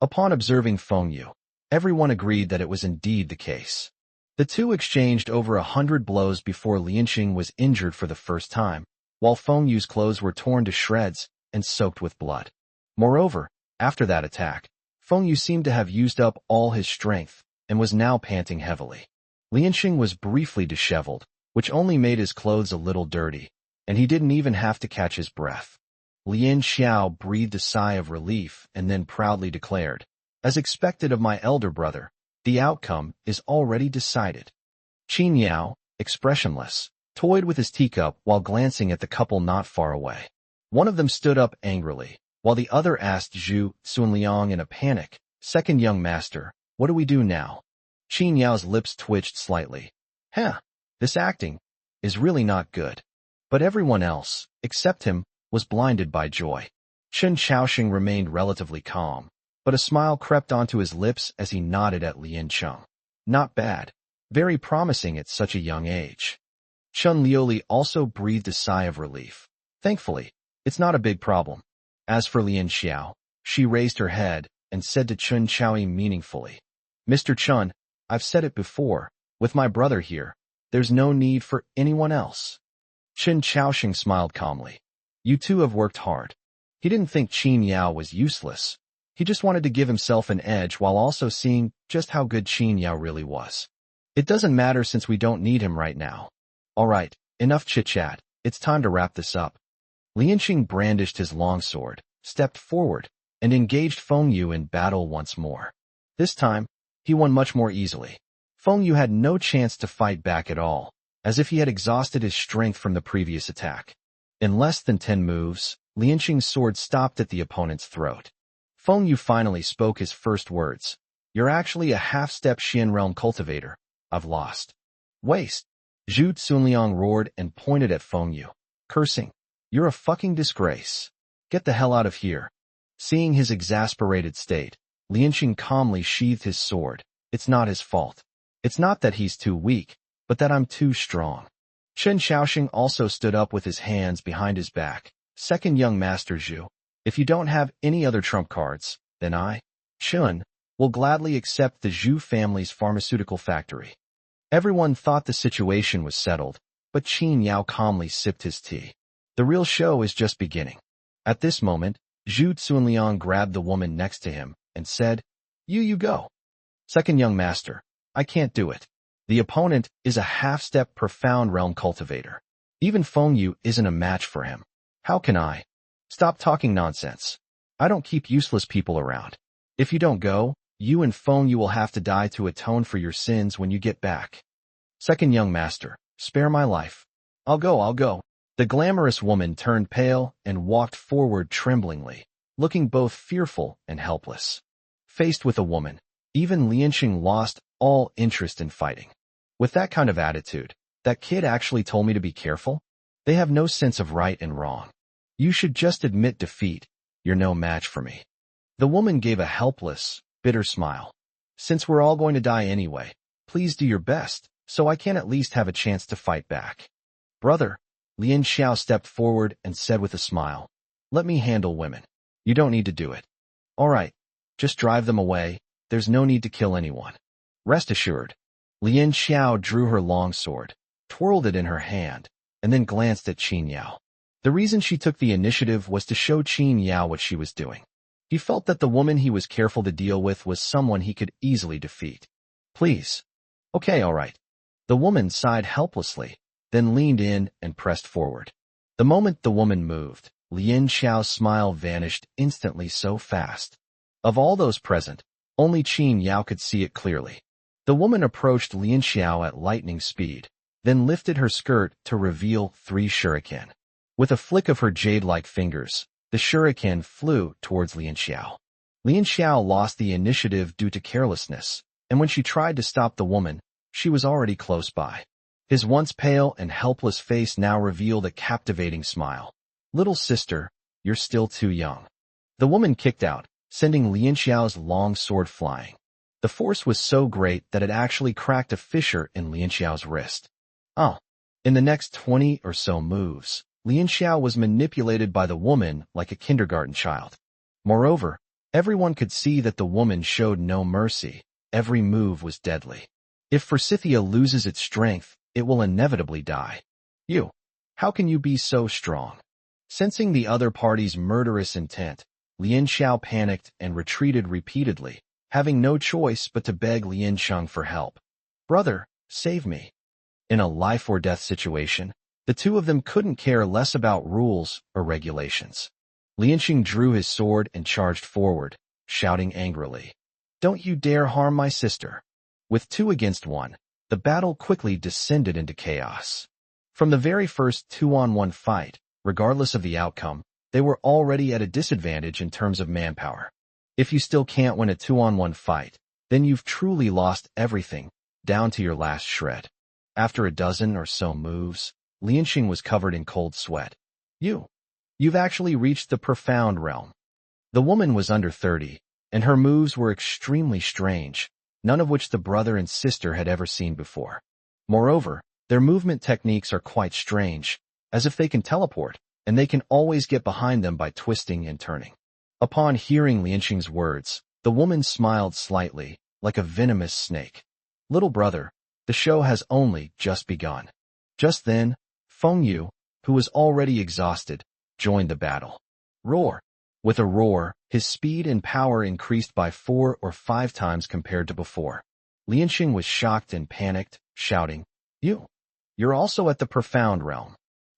S1: Upon observing Feng Yu, everyone agreed that it was indeed the case. The two exchanged over 100 blows before Lianqing was injured for the first time, while Feng Yu's clothes were torn to shreds and soaked with blood. Moreover, after that attack, Feng Yu seemed to have used up all his strength and was now panting heavily. Lianqing was briefly disheveled, which only made his clothes a little dirty, and he didn't even have to catch his breath. Lian Xiao breathed a sigh of relief and then proudly declared, "As expected of my elder brother, the outcome is already decided." Qin Yao, expressionless, toyed with his teacup while glancing at the couple not far away. One of them stood up angrily, while the other asked Zhu Cunliang in a panic, "Second young master, what do we do now?" Qin Yao's lips twitched slightly. This acting is really not good. But everyone else, except him, was blinded by joy. Chen Xiaoxing remained relatively calm, but a smile crept onto his lips as he nodded at Liancheng. Not bad. Very promising at such a young age. Chen Liuli also breathed a sigh of relief. Thankfully, it's not a big problem. As for Lian Xiao, she raised her head and said to Chen Xiaoyi meaningfully, "Mr. Chen, I've said it before, with my brother here, there's no need for anyone else." Chen Xiaoxing smiled calmly. You two have worked hard. He didn't think Qin Yao was useless. He just wanted to give himself an edge while also seeing just how good Qin Yao really was. It doesn't matter since we don't need him right now. All right, enough chit-chat. It's time to wrap this up. Lianqing brandished his longsword, stepped forward, and engaged Feng Yu in battle once more. This time, he won much more easily. Feng Yu had no chance to fight back at all, as if he had exhausted his strength from the previous attack. In less than 10 moves, Lianqing's sword stopped at the opponent's throat. Feng Yu finally spoke his first words. You're actually a half-step Xian realm cultivator. I've lost. Waste. Zhu Cunliang roared and pointed at Feng Yu, cursing. You're a fucking disgrace. Get the hell out of here. Seeing his exasperated state, Lianqing calmly sheathed his sword. It's not his fault. It's not that he's too weak, but that I'm too strong. Chen Xiaoxing also stood up with his hands behind his back. Second young master Zhu, if you don't have any other trump cards, then I, Chen, will gladly accept the Zhu family's pharmaceutical factory. Everyone thought the situation was settled, but Qin Yao calmly sipped his tea. The real show is just beginning. At this moment, Zhu Cunliang grabbed the woman next to him and said, You go. Second young master, I can't do it. The opponent is a half-step profound realm cultivator. Even Feng Yu isn't a match for him. How can I? Stop talking nonsense. I don't keep useless people around. If you don't go, you and Feng Yu will have to die to atone for your sins when you get back. Second young master, spare my life. I'll go. The glamorous woman turned pale and walked forward tremblingly, looking both fearful and helpless. Faced with a woman, even Lianqing lost all interest in fighting. With that kind of attitude, that kid actually told me to be careful? They have no sense of right and wrong. You should just admit defeat. You're no match for me. The woman gave a helpless, bitter smile. Since we're all going to die anyway, please do your best, so I can at least have a chance to fight back. Brother, Lian Xiao stepped forward and said with a smile, let me handle women. You don't need to do it. All right, just drive them away. There's no need to kill anyone. Rest assured. Lian Xiao drew her longsword, twirled it in her hand, and then glanced at Qin Yao. The reason she took the initiative was to show Qin Yao what she was doing. He felt that the woman he was careful to deal with was someone he could easily defeat. Please. Okay, all right. The woman sighed helplessly, then leaned in and pressed forward. The moment the woman moved, Lian Xiao's smile vanished instantly so fast. Of all those present, only Qin Yao could see it clearly. The woman approached Lian Xiao at lightning speed, then lifted her skirt to reveal 3 shuriken. With a flick of her jade-like fingers, the shuriken flew towards Lian Xiao. Lian Xiao lost the initiative due to carelessness, and when she tried to stop the woman, she was already close by. His once pale and helpless face now revealed a captivating smile. Little sister, you're still too young. The woman kicked out, sending Lian Xiao's long sword flying. The force was so great that it actually cracked a fissure in Lian Xiao's wrist. In the next 20 or so moves, Lian Xiao was manipulated by the woman like a kindergarten child. Moreover, everyone could see that the woman showed no mercy. Every move was deadly. If Forsythia loses its strength, it will inevitably die. How can you be so strong? Sensing the other party's murderous intent, Lian Xiao panicked and retreated repeatedly, having no choice but to beg Lian Cheng for help. Brother, save me. In a life-or-death situation, the two of them couldn't care less about rules or regulations. Lianqing drew his sword and charged forward, shouting angrily, Don't you dare harm my sister. With 2 against 1, the battle quickly descended into chaos. From the very first 2-on-1 fight, regardless of the outcome, they were already at a disadvantage in terms of manpower. If you still can't win a 2-on-1 fight, then you've truly lost everything, down to your last shred. After a dozen or so moves, Lianqing was covered in cold sweat. You've actually reached the profound realm. The woman was under 30, and her moves were extremely strange, none of which the brother and sister had ever seen before. Moreover, their movement techniques are quite strange, as if they can teleport, and they can always get behind them by twisting and turning. Upon hearing Lianqing's words, the woman smiled slightly, like a venomous snake. Little brother, the show has only just begun. Just then, Feng Yu, who was already exhausted, joined the battle. Roar. With a roar, his speed and power increased by 4 or 5 times compared to before. Lianxing was shocked and panicked, shouting, You're also at the profound realm.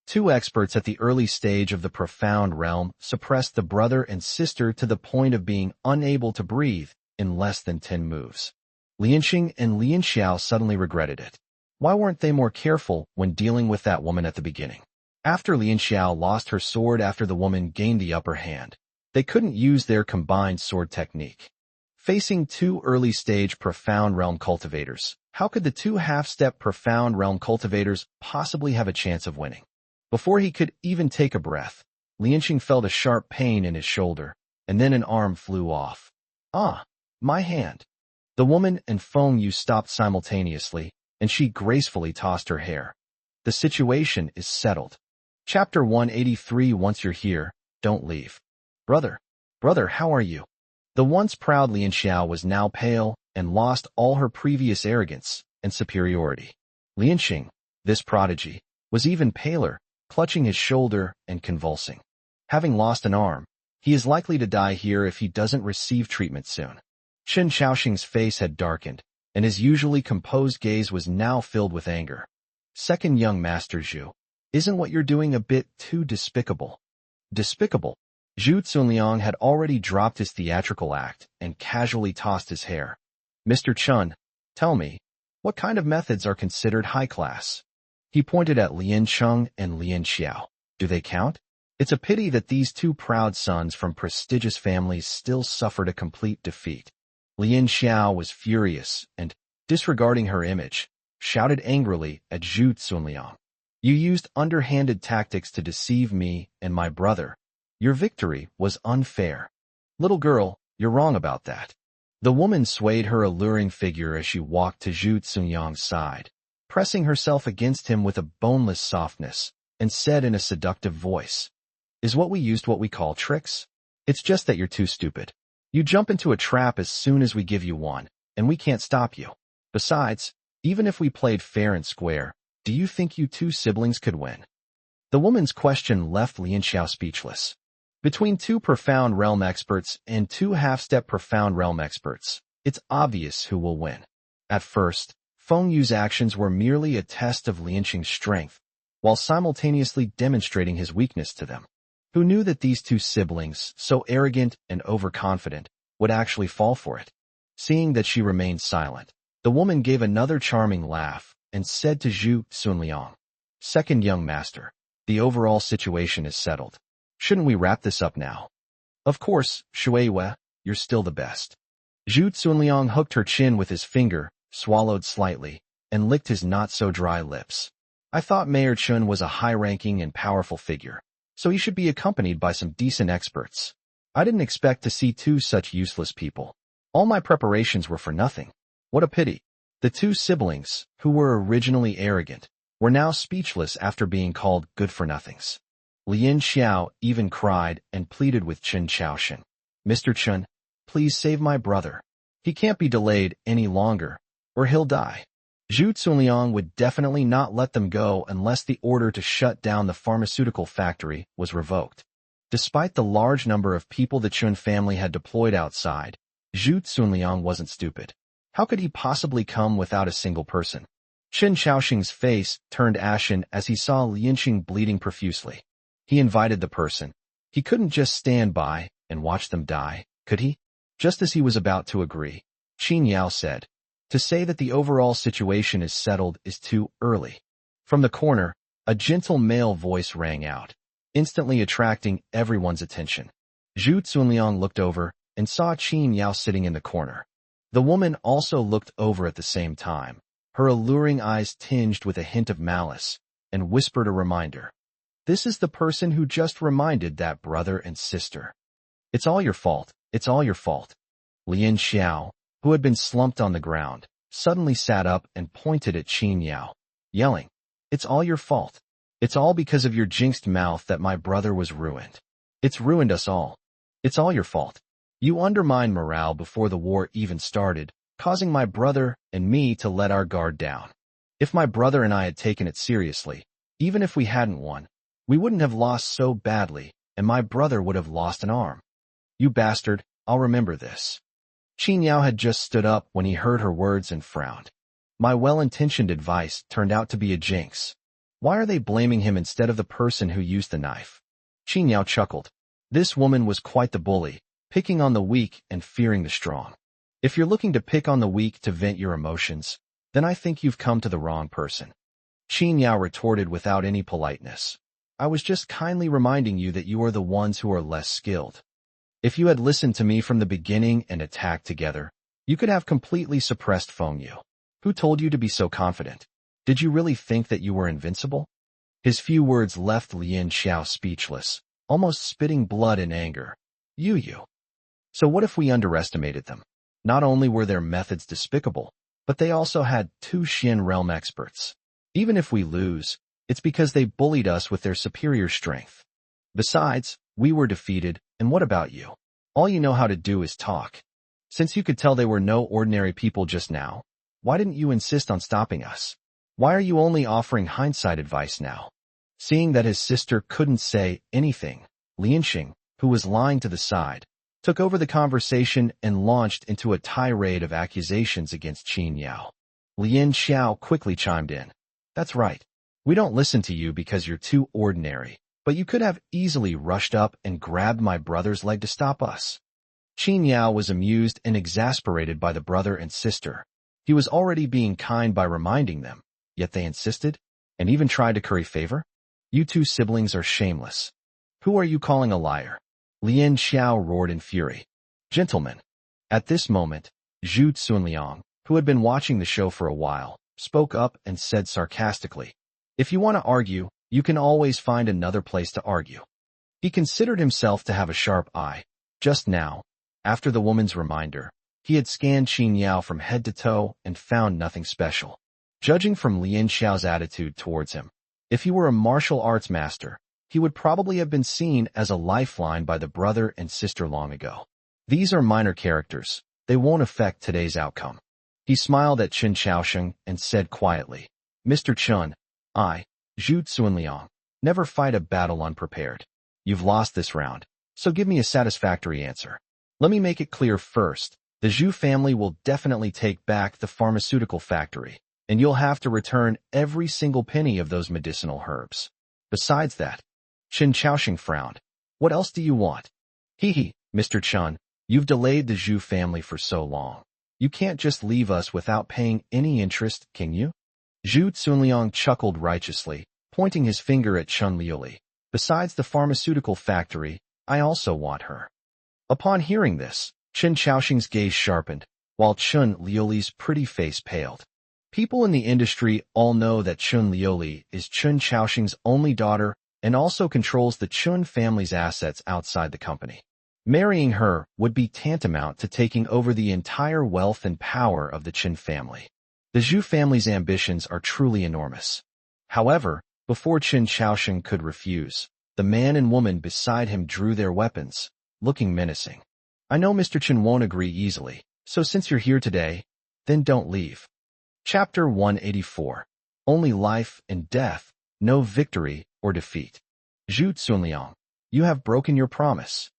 S1: 2 experts at the early stage of the profound realm suppressed the brother and sister to the point of being unable to breathe in less than 10 moves. Lianxing and Lian Xiao suddenly regretted it. Why weren't they more careful when dealing with that woman at the beginning? After Lian Xiao lost her sword after the woman gained the upper hand, they couldn't use their combined sword technique. Facing 2 early-stage profound realm cultivators, how could the 2 half-step profound realm cultivators possibly have a chance of winning? Before he could even take a breath, Lianxing felt a sharp pain in his shoulder, and then an arm flew off. Ah, my hand. The woman and Feng Yu stopped simultaneously, and she gracefully tossed her hair. The situation is settled. Chapter 183. Once you're here, don't leave. Brother, how are you? The once proud Lian Xiao was now pale and lost all her previous arrogance and superiority. Lianxing, this prodigy, was even paler, clutching his shoulder and convulsing. Having lost an arm, he is likely to die here if he doesn't receive treatment soon. Chen Xiaoxing's face had darkened, and his usually composed gaze was now filled with anger. Second young Master Zhu, isn't what you're doing a bit too despicable? Despicable? Zhu Cunliang had already dropped his theatrical act and casually tossed his hair. Mr. Chun, tell me, what kind of methods are considered high class? He pointed at Lian Cheng and Lian Xiao. Do they count? It's a pity that these 2 proud sons from prestigious families still suffered a complete defeat. Lian Xiao was furious and, disregarding her image, shouted angrily at Zhu Cunliang. You used underhanded tactics to deceive me and my brother. Your victory was unfair. Little girl, you're wrong about that. The woman swayed her alluring figure as she walked to Zhu Cunliang's side, pressing herself against him with a boneless softness, and said in a seductive voice, Is what we used what we call tricks? It's just that you're too stupid. You jump into a trap as soon as we give you one, and we can't stop you. Besides, even if we played fair and square, do you think you 2 siblings could win? The woman's question left Lian Xiao speechless. Between 2 profound realm experts and 2 half-step profound realm experts, it's obvious who will win. At first, Feng Yu's actions were merely a test of Lianxing's strength, while simultaneously demonstrating his weakness to them. Who knew that these 2 siblings, so arrogant and overconfident, would actually fall for it? Seeing that she remained silent, the woman gave another charming laugh and said to Zhu Cunliang, Second young master, the overall situation is settled. Shouldn't we wrap this up now? Of course, Shuiwei, you're still the best. Zhu Cunliang hooked her chin with his finger, swallowed slightly, and licked his not-so-dry lips. I thought Mayor Chun was a high-ranking and powerful figure, so he should be accompanied by some decent experts. I didn't expect to see 2 such useless people. All my preparations were for nothing. What a pity. The 2 siblings, who were originally arrogant, were now speechless after being called good-for-nothings. Lian Xiao even cried and pleaded with Chen Xiaoxin. Mr. Chun, please save my brother. He can't be delayed any longer, or he'll die. Zhu Cunliang would definitely not let them go unless the order to shut down the pharmaceutical factory was revoked. Despite the large number of people the Chun family had deployed outside, Zhu Cunliang wasn't stupid. How could he possibly come without a single person? Chen Xiaoxing's face turned ashen as he saw Lianxing bleeding profusely. He invited the person. He couldn't just stand by and watch them die, could he? Just as he was about to agree, Qin Yao said, To say that the overall situation is settled is too early. From the corner, a gentle male voice rang out, instantly attracting everyone's attention. Zhu Cunliang looked over and saw Qin Yao sitting in the corner. The woman also looked over at the same time, her alluring eyes tinged with a hint of malice, and whispered a reminder. This is the person who just reminded that brother and sister. It's all your fault. It's all your fault. Lian Xiao, who had been slumped on the ground, suddenly sat up and pointed at Qin Yao, yelling, It's all your fault. It's all because of your jinxed mouth that my brother was ruined. It's ruined us all. It's all your fault. You undermined morale before the war even started, causing my brother and me to let our guard down. If my brother and I had taken it seriously, even if we hadn't won, We wouldn't have lost so badly, and my brother would have lost an arm. You bastard, I'll remember this. Qin Yao had just stood up when he heard her words and frowned. My well-intentioned advice turned out to be a jinx. Why are they blaming him instead of the person who used the knife? Qin Yao chuckled. This woman was quite the bully, picking on the weak and fearing the strong. If you're looking to pick on the weak to vent your emotions, then I think you've come to the wrong person. Qin Yao retorted without any politeness. I was just kindly reminding you that you are the ones who are less skilled. If you had listened to me from the beginning and attacked together, you could have completely suppressed Feng Yu. Who told you to be so confident? Did you really think that you were invincible? His few words left Lien Xiao speechless, almost spitting blood in anger. You. So what if we underestimated them? Not only were their methods despicable, but they also had 2 Xin realm experts. Even if we lose, it's because they bullied us with their superior strength. Besides, we were defeated, and what about you? All you know how to do is talk. Since you could tell they were no ordinary people just now, why didn't you insist on stopping us? Why are you only offering hindsight advice now? Seeing that his sister couldn't say anything, Lianxing, who was lying to the side, took over the conversation and launched into a tirade of accusations against Qin Yao. Lien Xiao quickly chimed in. That's right. We don't listen to you because you're too ordinary, but you could have easily rushed up and grabbed my brother's leg to stop us. Qin Yao was amused and exasperated by the brother and sister. He was already being kind by reminding them, yet they insisted, and even tried to curry favor? You 2 siblings are shameless. Who are you calling a liar? Lien Xiao roared in fury. Gentlemen. At this moment, Zhu Cunliang, who had been watching the show for a while, spoke up and said sarcastically, if you want to argue, you can always find another place to argue. He considered himself to have a sharp eye. Just now, after the woman's reminder, he had scanned Qin Yao from head to toe and found nothing special. Judging from Lien Xiao's attitude towards him, if he were a martial arts master, he would probably have been seen as a lifeline by the brother and sister long ago. These are minor characters. They won't affect today's outcome. He smiled at Chen Xiaosheng and said quietly, Mr. Chen, I, Zhu Cunliang, never fight a battle unprepared. You've lost this round, so give me a satisfactory answer. Let me make it clear first. The Zhu family will definitely take back the pharmaceutical factory, and you'll have to return every single penny of those medicinal herbs. Besides that, Chen Xiaosheng frowned. What else do you want? Mr. Chen, you've delayed the Zhu family for so long. You can't just leave us without paying any interest, can you? Zhu Cunliang chuckled righteously, pointing his finger at Chen Liuli. Besides the pharmaceutical factory, I also want her. Upon hearing this, Chen Xiaosheng's gaze sharpened, while Chen Liuli's pretty face paled. People in the industry all know that Chen Liuli is Chen Xiaosheng's only daughter and also controls the Chen family's assets outside the company. Marrying her would be tantamount to taking over the entire wealth and power of the Chen family. The Zhu family's ambitions are truly enormous. However, before Chen Xiaosheng could refuse, the man and woman beside him drew their weapons, looking menacing. I know Mr. Chen won't agree easily, so since you're here today, then don't leave. Chapter 184. Only life and death, no victory or defeat. Zhu Cunliang, you have broken your promise.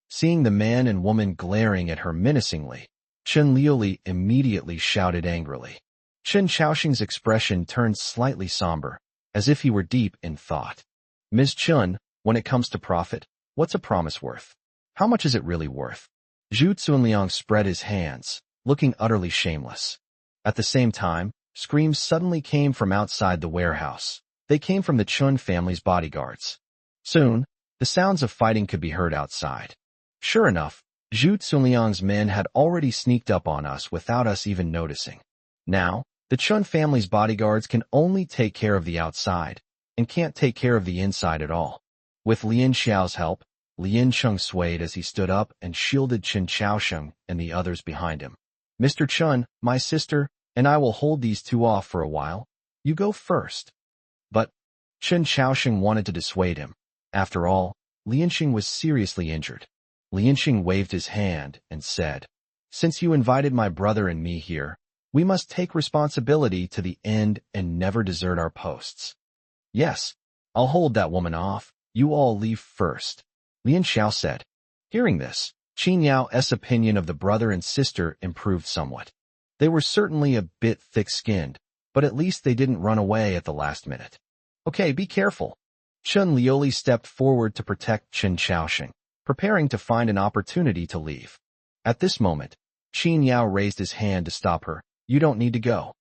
S1: Seeing the man and woman glaring at her menacingly, Chen Liuli immediately shouted angrily. Chen Xiaosheng's expression turned slightly somber, as if he were deep in thought. Ms. Chen, when it comes to profit, what's a promise worth? How much is it really worth? Zhu Cunliang spread his hands, looking utterly shameless. At the same time, screams suddenly came from outside the warehouse. They came from the Chen family's bodyguards. Soon, the sounds of fighting could be heard outside. Sure enough, Zhu Cunliang's men had already sneaked up on us without us even noticing. Now, the Chen family's bodyguards can only take care of the outside, and can't take care of the inside at all. With Lien Xiao's help, Lien Cheng swayed as he stood up and shielded Chen Xiaosheng and the others behind him. Mr. Chen, my sister, and I will hold these 2 off for a while. You go first. But Chen Xiaosheng wanted to dissuade him. After all, Lianxing was seriously injured. Lianxing waved his hand and said, Since you invited my brother and me here, we must take responsibility to the end and never desert our posts. Yes, I'll hold that woman off. You all leave first, Lian Xiao said. Hearing this, Qin Yao's opinion of the brother and sister improved somewhat. They were certainly a bit thick-skinned, but at least they didn't run away at the last minute. Okay, be careful. Chen Liuli stepped forward to protect Chen Xiaoxing, preparing to find an opportunity to leave. At this moment, Qin Yao raised his hand to stop her. You don't need to go.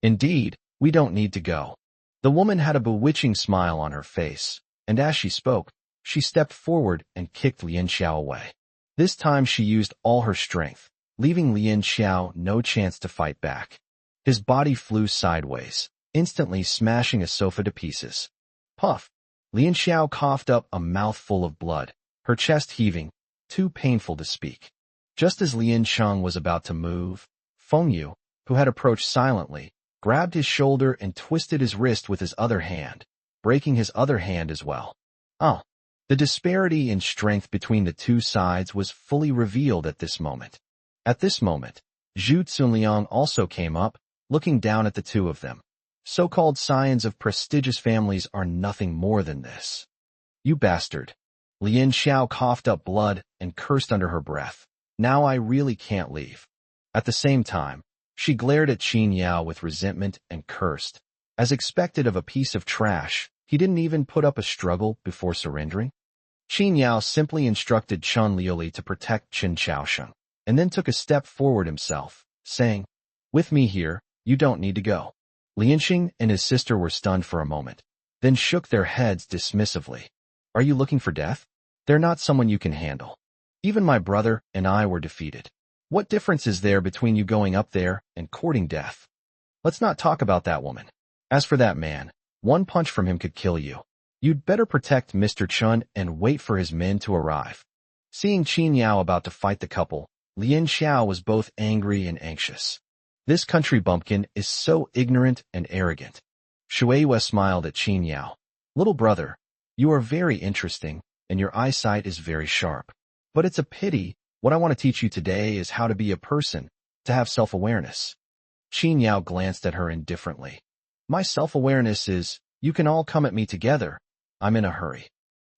S1: Indeed, we don't need to go. The woman had a bewitching smile on her face, and as she spoke, she stepped forward and kicked Lian Xiao away. This time she used all her strength, leaving Lian Xiao no chance to fight back. His body flew sideways, instantly smashing a sofa to pieces. Puff! Lian Xiao coughed up a mouthful of blood, her chest heaving, too painful to speak. Just as Lian Cheng was about to move, Feng Yu, who had approached silently, grabbed his shoulder and twisted his wrist with his other hand, breaking his other hand as well. Oh! The disparity in strength between the two sides was fully revealed at this moment. At this moment, Zhu Cunliang also came up, looking down at the two of them. So-called scions of prestigious families are nothing more than this. You bastard. Lian Xiao coughed up blood and cursed under her breath. Now I really can't leave. At the same time, she glared at Qin Yao with resentment and cursed. As expected of a piece of trash, he didn't even put up a struggle before surrendering. Qin Yao simply instructed Chen Liuli to protect Chen Xiaosheng, and then took a step forward himself, saying, With me here, you don't need to go. Lianxing and his sister were stunned for a moment, then shook their heads dismissively. Are you looking for death? They're not someone you can handle. Even my brother and I were defeated. What difference is there between you going up there and courting death? Let's not talk about that woman. As for that man, one punch from him could kill you. You'd better protect Mr. Chun and wait for his men to arrive. Seeing Qin Yao about to fight the couple, Lian Xiao was both angry and anxious. This country bumpkin is so ignorant and arrogant. Shueihua smiled at Qin Yao. Little brother, you are very interesting, and your eyesight is very sharp. But it's a pity. What I want to teach you today is how to be a person, to have self-awareness. Qin Yao glanced at her indifferently. My self-awareness is, you can all come at me together. I'm in a hurry.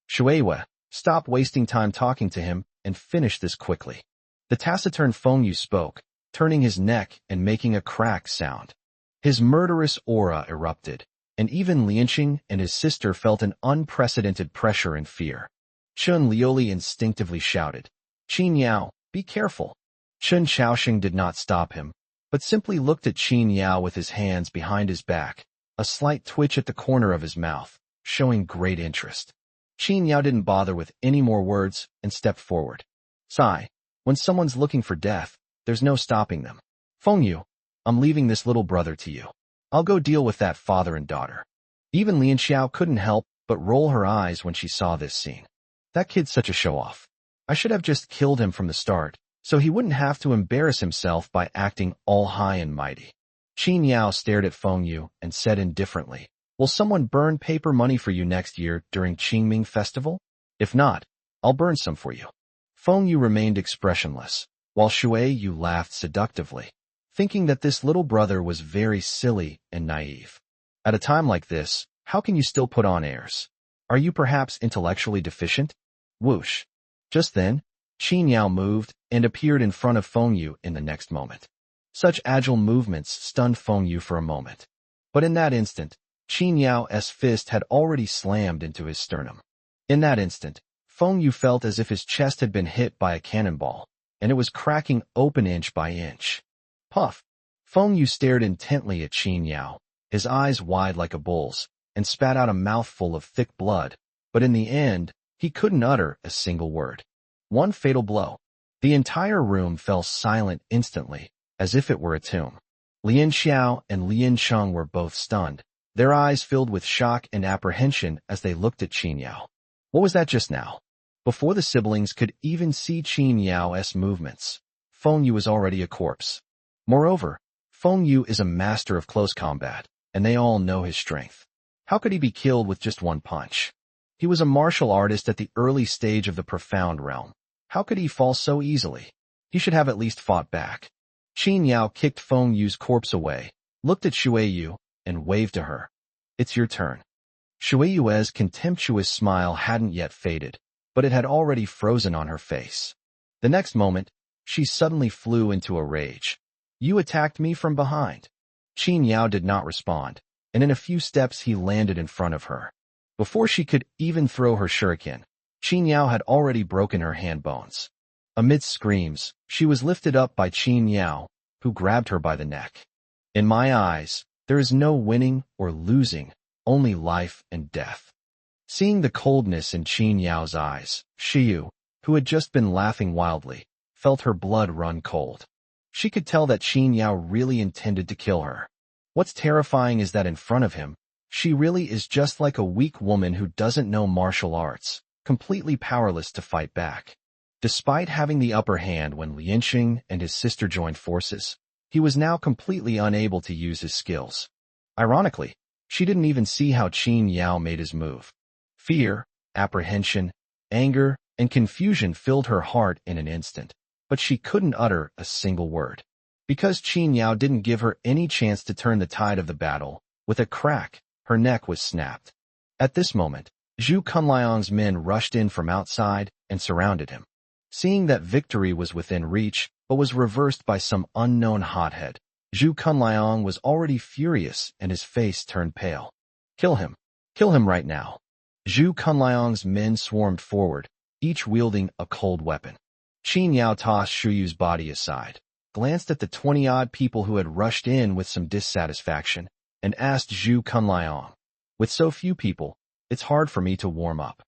S1: Shueihua, stop wasting time talking to him and finish this quickly. The taciturn Feng Yu spoke, turning his neck and making a crack sound. His murderous aura erupted, and even Lianxing and his sister felt an unprecedented pressure and fear. Chen Liuli instinctively shouted, Qin Yao, be careful. Chen Xiaoxing did not stop him, but simply looked at Qin Yao with his hands behind his back, a slight twitch at the corner of his mouth, showing great interest. Qin Yao didn't bother with any more words and stepped forward. Sigh, when someone's looking for death, there's no stopping them. Feng Yu, I'm leaving this little brother to you. I'll go deal with that father and daughter. Even Lian Xiao couldn't help but roll her eyes when she saw this scene. That kid's such a show-off. I should have just killed him from the start, so he wouldn't have to embarrass himself by acting all high and mighty. Qin Yao stared at Feng Yu and said indifferently, Will someone burn paper money for you next year during Qingming Festival? If not, I'll burn some for you. Feng Yu remained expressionless, while Shui Yu laughed seductively, thinking that this little brother was very silly and naive. At a time like this, how can you still put on airs? Are you perhaps intellectually deficient? Whoosh. Just then, Qin Yao moved and appeared in front of Feng Yu in the next moment. Such agile movements stunned Feng Yu for a moment. But in that instant, Qin Yao's fist had already slammed into his sternum. In that instant, Feng Yu felt as if his chest had been hit by a cannonball, and it was cracking open inch by inch. Puff! Feng Yu stared intently at Qin Yao, his eyes wide like a bull's, and spat out a mouthful of thick blood, but in the end, he couldn't utter a single word. One fatal blow. The entire room fell silent instantly, as if it were a tomb. Lian Xiao and Lian Cheng were both stunned, their eyes filled with shock and apprehension as they looked at Qin Yao. What was that just now? Before the siblings could even see Qin Yao's movements, Feng Yu was already a corpse. Moreover, Feng Yu is a master of close combat, and they all know his strength. How could he be killed with just one punch? He was a martial artist at the early stage of the profound realm. How could he fall so easily? He should have at least fought back. Qin Yao kicked Feng Yu's corpse away, looked at Shui Yu, and waved to her. It's your turn. Shui Yue's contemptuous smile hadn't yet faded, but it had already frozen on her face. The next moment, she suddenly flew into a rage. You attacked me from behind. Qin Yao did not respond, and in a few steps he landed in front of her. Before she could even throw her shuriken, Qin Yao had already broken her hand bones. Amidst screams, she was lifted up by Qin Yao, who grabbed her by the neck. In my eyes, there is no winning or losing, only life and death. Seeing the coldness in Qin Yao's eyes, Shiyu, who had just been laughing wildly, felt her blood run cold. She could tell that Qin Yao really intended to kill her. What's terrifying is that in front of him, she really is just like a weak woman who doesn't know martial arts, completely powerless to fight back. Despite having the upper hand when Lianxing and his sister joined forces, he was now completely unable to use his skills. Ironically, she didn't even see how Qin Yao made his move. Fear, apprehension, anger, and confusion filled her heart in an instant, but she couldn't utter a single word. Because Qin Yao didn't give her any chance to turn the tide of the battle, with a crack, her neck was snapped. At this moment, Zhu Kunliang's men rushed in from outside and surrounded him. Seeing that victory was within reach, but was reversed by some unknown hothead, Zhu Kunliang was already furious and his face turned pale. Kill him. Kill him right now. Zhu Kunliang's men swarmed forward, each wielding a cold weapon. Qin Yao tossed Shuyu's body aside, glanced at the 20-odd people who had rushed in with some dissatisfaction, and asked Zhu Kunliang, "With so few people, it's hard for me to warm up."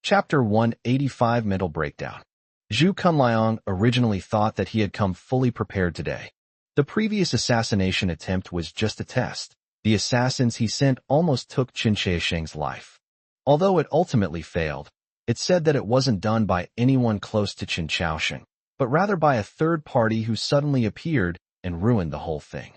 S1: Chapter 185 Mental Breakdown. Zhu Kunliang originally thought that he had come fully prepared today. The previous assassination attempt was just a test. The assassins he sent almost took Qin Shaoxing's life. Although it ultimately failed, it said that it wasn't done by anyone close to Qin Shaoxing, but rather by a third party who suddenly appeared and ruined the whole thing.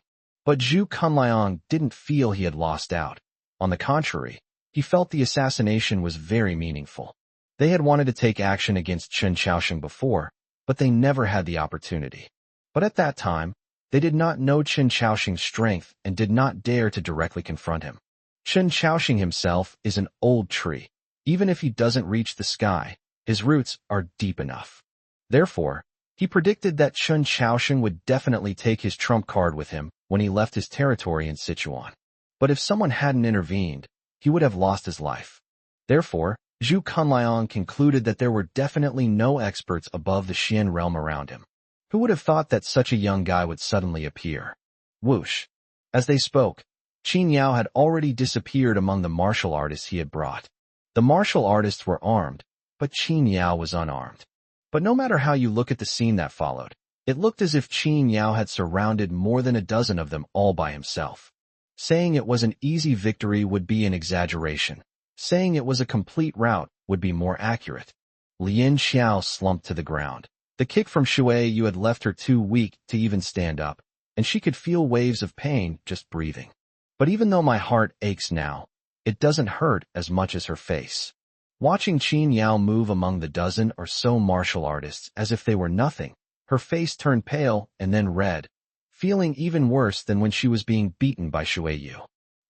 S1: But Zhu Kunliang didn't feel he had lost out. On the contrary, he felt the assassination was very meaningful. They had wanted to take action against Qin Shaoxing before, but they never had the opportunity. But at that time, they did not know Qin Shaoxing's strength and did not dare to directly confront him. Qin Shaoxing himself is an old tree. Even if he doesn't reach the sky, his roots are deep enough. Therefore, he predicted that Qin Shaoxing would definitely take his trump card with him when he left his territory in Sichuan. But if someone hadn't intervened, he would have lost his life. Therefore, Zhu Kunliang concluded that there were definitely no experts above the Xian realm around him. Who would have thought that such a young guy would suddenly appear? Whoosh. As they spoke, Qin Yao had already disappeared among the martial artists he had brought. The martial artists were armed, but Qin Yao was unarmed. But no matter how you look at the scene that followed, it looked as if Qin Yao had surrounded more than a dozen of them all by himself. Saying it was an easy victory would be an exaggeration. Saying it was a complete rout would be more accurate. Lian Xiao slumped to the ground. The kick from Shui Yu had left her too weak to even stand up, and she could feel waves of pain just breathing. But even though my heart aches now, it doesn't hurt as much as her face. Watching Qin Yao move among the dozen or so martial artists as if they were nothing, her face turned pale and then red, feeling even worse than when she was being beaten by Shui Yu.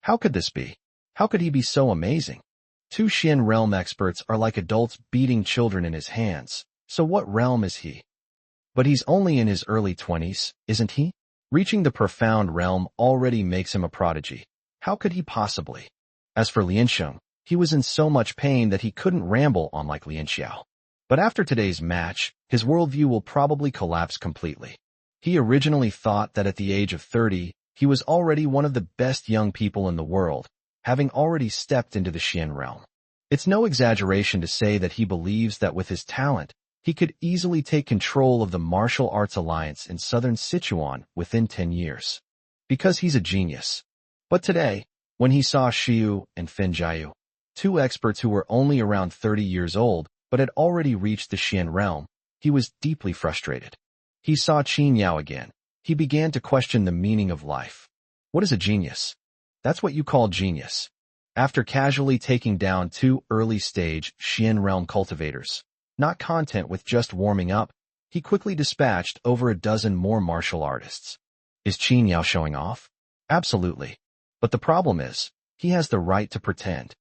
S1: How could this be? How could he be so amazing? Two Xian realm experts are like adults beating children in his hands, so what realm is he? But he's only in his early 20s, isn't he? Reaching the profound realm already makes him a prodigy. How could he possibly? As for Lianxing, he was in so much pain that he couldn't ramble on like Lianxiao. But after today's match, his worldview will probably collapse completely. He originally thought that at the age of 30, he was already one of the best young people in the world, having already stepped into the Xian realm. It's no exaggeration to say that he believes that with his talent, he could easily take control of the martial arts alliance in southern Sichuan within 10 years. Because he's a genius. But today, when he saw Shiyu and Fen Jiayu, two experts who were only around 30 years old but had already reached the Xian realm, he was deeply frustrated. He saw Qin Yao again. He began to question the meaning of life. What is a genius? That's what you call genius. After casually taking down two early-stage Xian realm cultivators, not content with just warming up, he quickly dispatched over a dozen more martial artists. Is Qin Yao showing off? Absolutely. But the problem is, he has the right to pretend.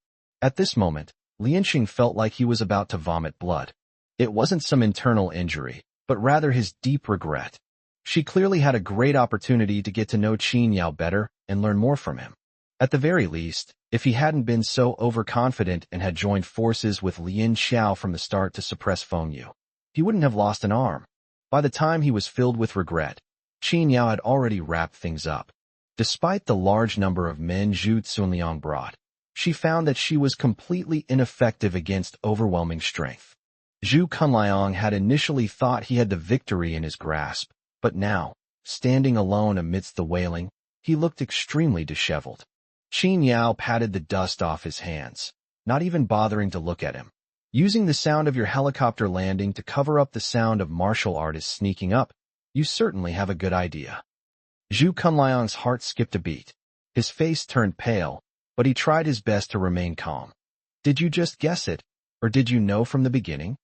S1: At this moment, Lianxing felt like he was about to vomit blood. It wasn't some internal injury, but rather his deep regret. She clearly had a great opportunity to get to know Qin Yao better and learn more from him. At the very least, if he hadn't been so overconfident and had joined forces with Lin Xiao from the start to suppress Feng Yu, he wouldn't have lost an arm. By the time he was filled with regret, Qin Yao had already wrapped things up. Despite the large number of men Zhu Cunliang brought, she found that she was completely ineffective against overwhelming strength. Zhu Cunliang had initially thought he had the victory in his grasp, but now, standing alone amidst the wailing, he looked extremely disheveled. Qin Yao patted the dust off his hands, not even bothering to look at him. Using the sound of your helicopter landing to cover up the sound of martial artists sneaking up, you certainly have a good idea. Zhu Cunliang's heart skipped a beat. His face turned pale, but he tried his best to remain calm. Did you just guess it, or did you know from the beginning?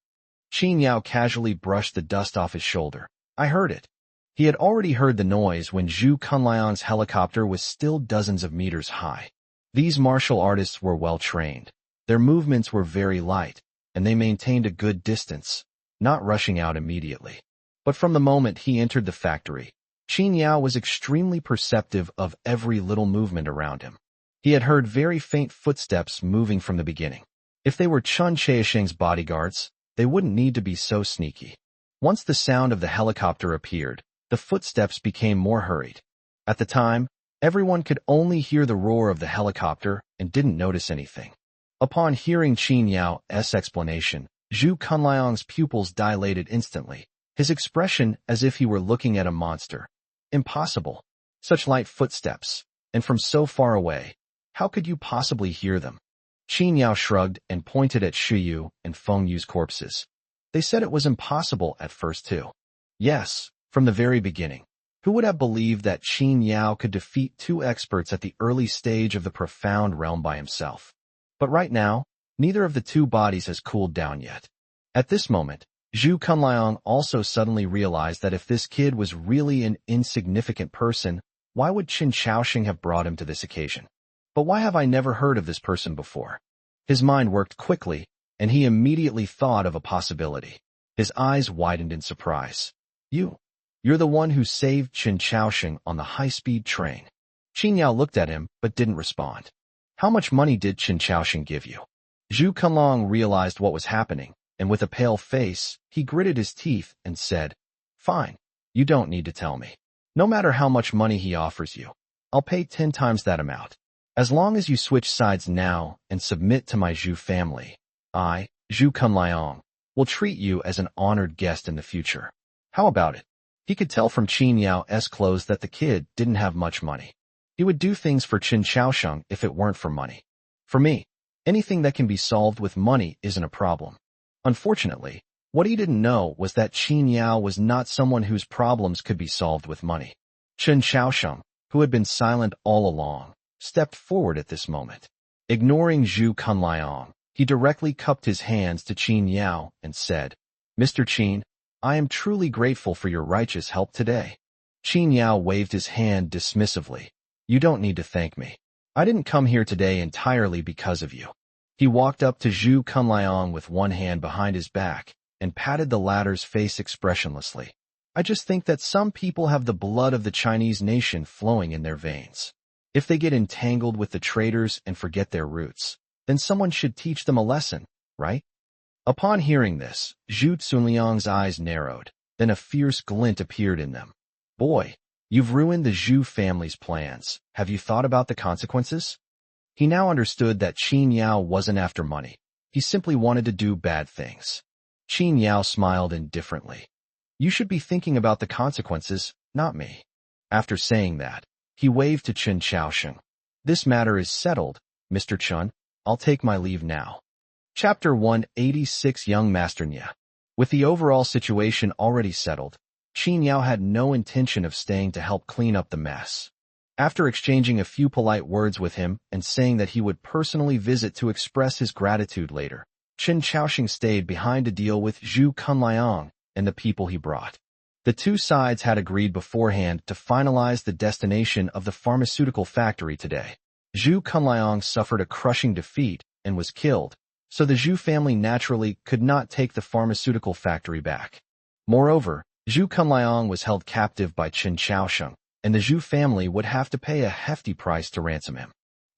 S1: Qin Yao casually brushed the dust off his shoulder. I heard it. He had already heard the noise when Zhu Cunliang's helicopter was still dozens of meters high. These martial artists were well trained. Their movements were very light, and they maintained a good distance, not rushing out immediately. But from the moment he entered the factory, Qin Yao was extremely perceptive of every little movement around him. He had heard very faint footsteps moving from the beginning. If they were Chun Chaosheng's bodyguards, they wouldn't need to be so sneaky. Once the sound of the helicopter appeared, the footsteps became more hurried. At the time, everyone could only hear the roar of the helicopter and didn't notice anything. Upon hearing Qin Yao's explanation, Zhu Cunliang's pupils dilated instantly, his expression as if he were looking at a monster. Impossible. Such light footsteps, and from so far away. How could you possibly hear them? Qin Yao shrugged and pointed at Shu Yu and Feng Yu's corpses. They said it was impossible at first too. Yes, from the very beginning. Who would have believed that Qin Yao could defeat two experts at the early stage of the profound realm by himself? But right now, neither of the two bodies has cooled down yet. At this moment, Zhu Cunliang also suddenly realized that if this kid was really an insignificant person, why would Qin Chaosheng have brought him to this occasion? But why have I never heard of this person before? His mind worked quickly, and he immediately thought of a possibility. His eyes widened in surprise. You're the one who saved Qin Chaosheng on the high-speed train. Qin Yao looked at him, but didn't respond. How much money did Qin Chaosheng give you? Zhu Cunliang realized what was happening, and with a pale face, he gritted his teeth and said, Fine, you don't need to tell me. No matter how much money he offers you, I'll pay 10 times that amount. As long as you switch sides now and submit to my Zhu family, I, Zhu Cunliang, will treat you as an honored guest in the future. How about it? He could tell from Qin Yao's clothes that the kid didn't have much money. He would do things for Qin Chaosheng if it weren't for money. For me, anything that can be solved with money isn't a problem. Unfortunately, what he didn't know was that Qin Yao was not someone whose problems could be solved with money. Qin Chaosheng, who had been silent all along, stepped forward at this moment. Ignoring Zhu Cunliang, he directly cupped his hands to Qin Yao and said, Mr. Qin, I am truly grateful for your righteous help today. Qin Yao waved his hand dismissively. You don't need to thank me. I didn't come here today entirely because of you. He walked up to Zhu Cunliang with one hand behind his back and patted the latter's face expressionlessly. I just think that some people have the blood of the Chinese nation flowing in their veins. If they get entangled with the traitors and forget their roots, then someone should teach them a lesson, right? Upon hearing this, Zhu Cunliang's eyes narrowed, then a fierce glint appeared in them. Boy, you've ruined the Zhu family's plans. Have you thought about the consequences? He now understood that Qin Yao wasn't after money. He simply wanted to do bad things. Qin Yao smiled indifferently. You should be thinking about the consequences, not me. After saying that, he waved to Qin Chaosheng. This matter is settled, Mr. Chun. I'll take my leave now. Chapter 186 Young Master Nya. With the overall situation already settled, Qin Yao had no intention of staying to help clean up the mess. After exchanging a few polite words with him and saying that he would personally visit to express his gratitude later, Qin Chaosheng stayed behind to deal with Zhu Cunliang and the people he brought. The two sides had agreed beforehand to finalize the destination of the pharmaceutical factory today. Zhu Cunliang suffered a crushing defeat and was killed, so the Zhu family naturally could not take the pharmaceutical factory back. Moreover, Zhu Kunliang was held captive by Qin Chaosheng, and the Zhu family would have to pay a hefty price to ransom him.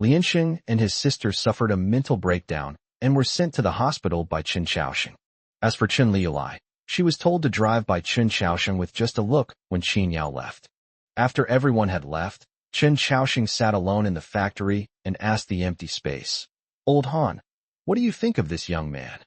S1: Liansheng and his sister suffered a mental breakdown and were sent to the hospital by Qin Chaosheng. As for Qin Liulai, she was told to drive by Qin Chaosheng with just a look when Qin Yao left. After everyone had left, Qin Chaosheng sat alone in the factory and asked the empty space, "Old Han, what do you think of this young man?"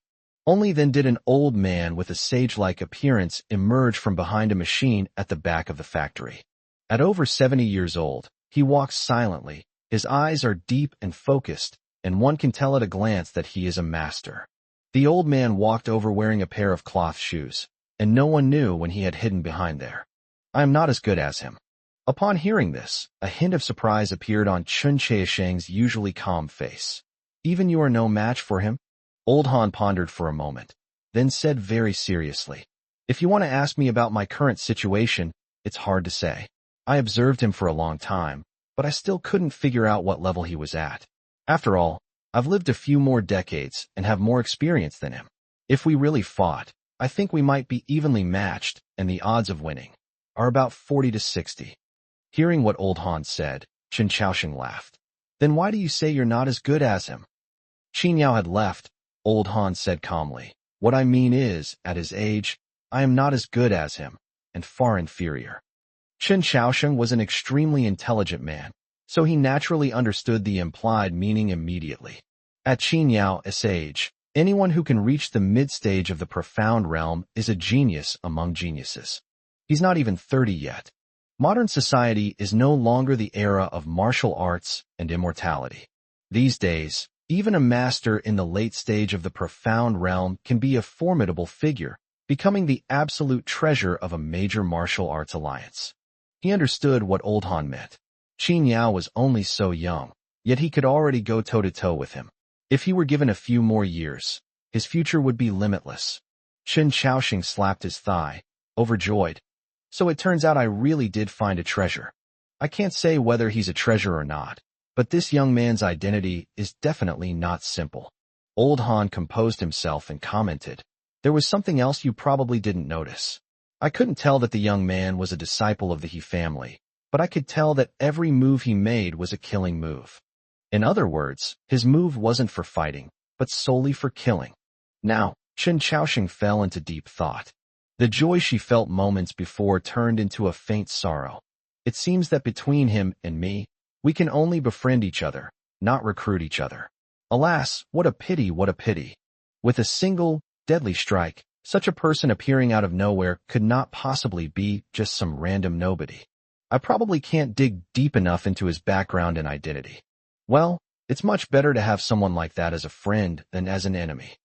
S1: Only then did an old man with a sage-like appearance emerge from behind a machine at the back of the factory. At over 70 years old, he walks silently, his eyes are deep and focused, and one can tell at a glance that he is a master. The old man walked over wearing a pair of cloth shoes, and no one knew when he had hidden behind there. "I am not as good as him." Upon hearing this, a hint of surprise appeared on Qin Chaosheng's usually calm face. "Even you are no match for him?" Old Han pondered for a moment, then said very seriously, "If you want to ask me about my current situation, it's hard to say. I observed him for a long time, but I still couldn't figure out what level he was at. After all, I've lived a few more decades and have more experience than him. If we really fought, I think we might be evenly matched, and the odds of winning are about 40 to 60. Hearing what Old Han said, Qin Chaosheng laughed. "Then why do you say you're not as good as him?" Qin Yao had left. Old Han said calmly, "What I mean is, at his age, I am not as good as him, and far inferior." Qin Chaosheng was an extremely intelligent man, so he naturally understood the implied meaning immediately. At Qin Yao's age, anyone who can reach the mid-stage of the profound realm is a genius among geniuses. He's not even 30 yet. Modern society is no longer the era of martial arts and immortality. These days, even a master in the late stage of the profound realm can be a formidable figure, becoming the absolute treasure of a major martial arts alliance. He understood what Old Han meant. Qin Yao was only so young, yet he could already go toe-to-toe with him. If he were given a few more years, his future would be limitless. Qin Chaosheng slapped his thigh, overjoyed. "So it turns out I really did find a treasure. I can't say whether he's a treasure or not, but this young man's identity is definitely not simple." Old Han composed himself and commented, "There was something else you probably didn't notice. I couldn't tell that the young man was a disciple of the He family, but I could tell that every move he made was a killing move. In other words, his move wasn't for fighting, but solely for killing." Now, Qin Chaosheng fell into deep thought. The joy she felt moments before turned into a faint sorrow. It seems that between him and me, we can only befriend each other, not recruit each other. Alas, what a pity, what a pity. With a single, deadly strike, such a person appearing out of nowhere could not possibly be just some random nobody. I probably can't dig deep enough into his background and identity. Well, it's much better to have someone like that as a friend than as an enemy.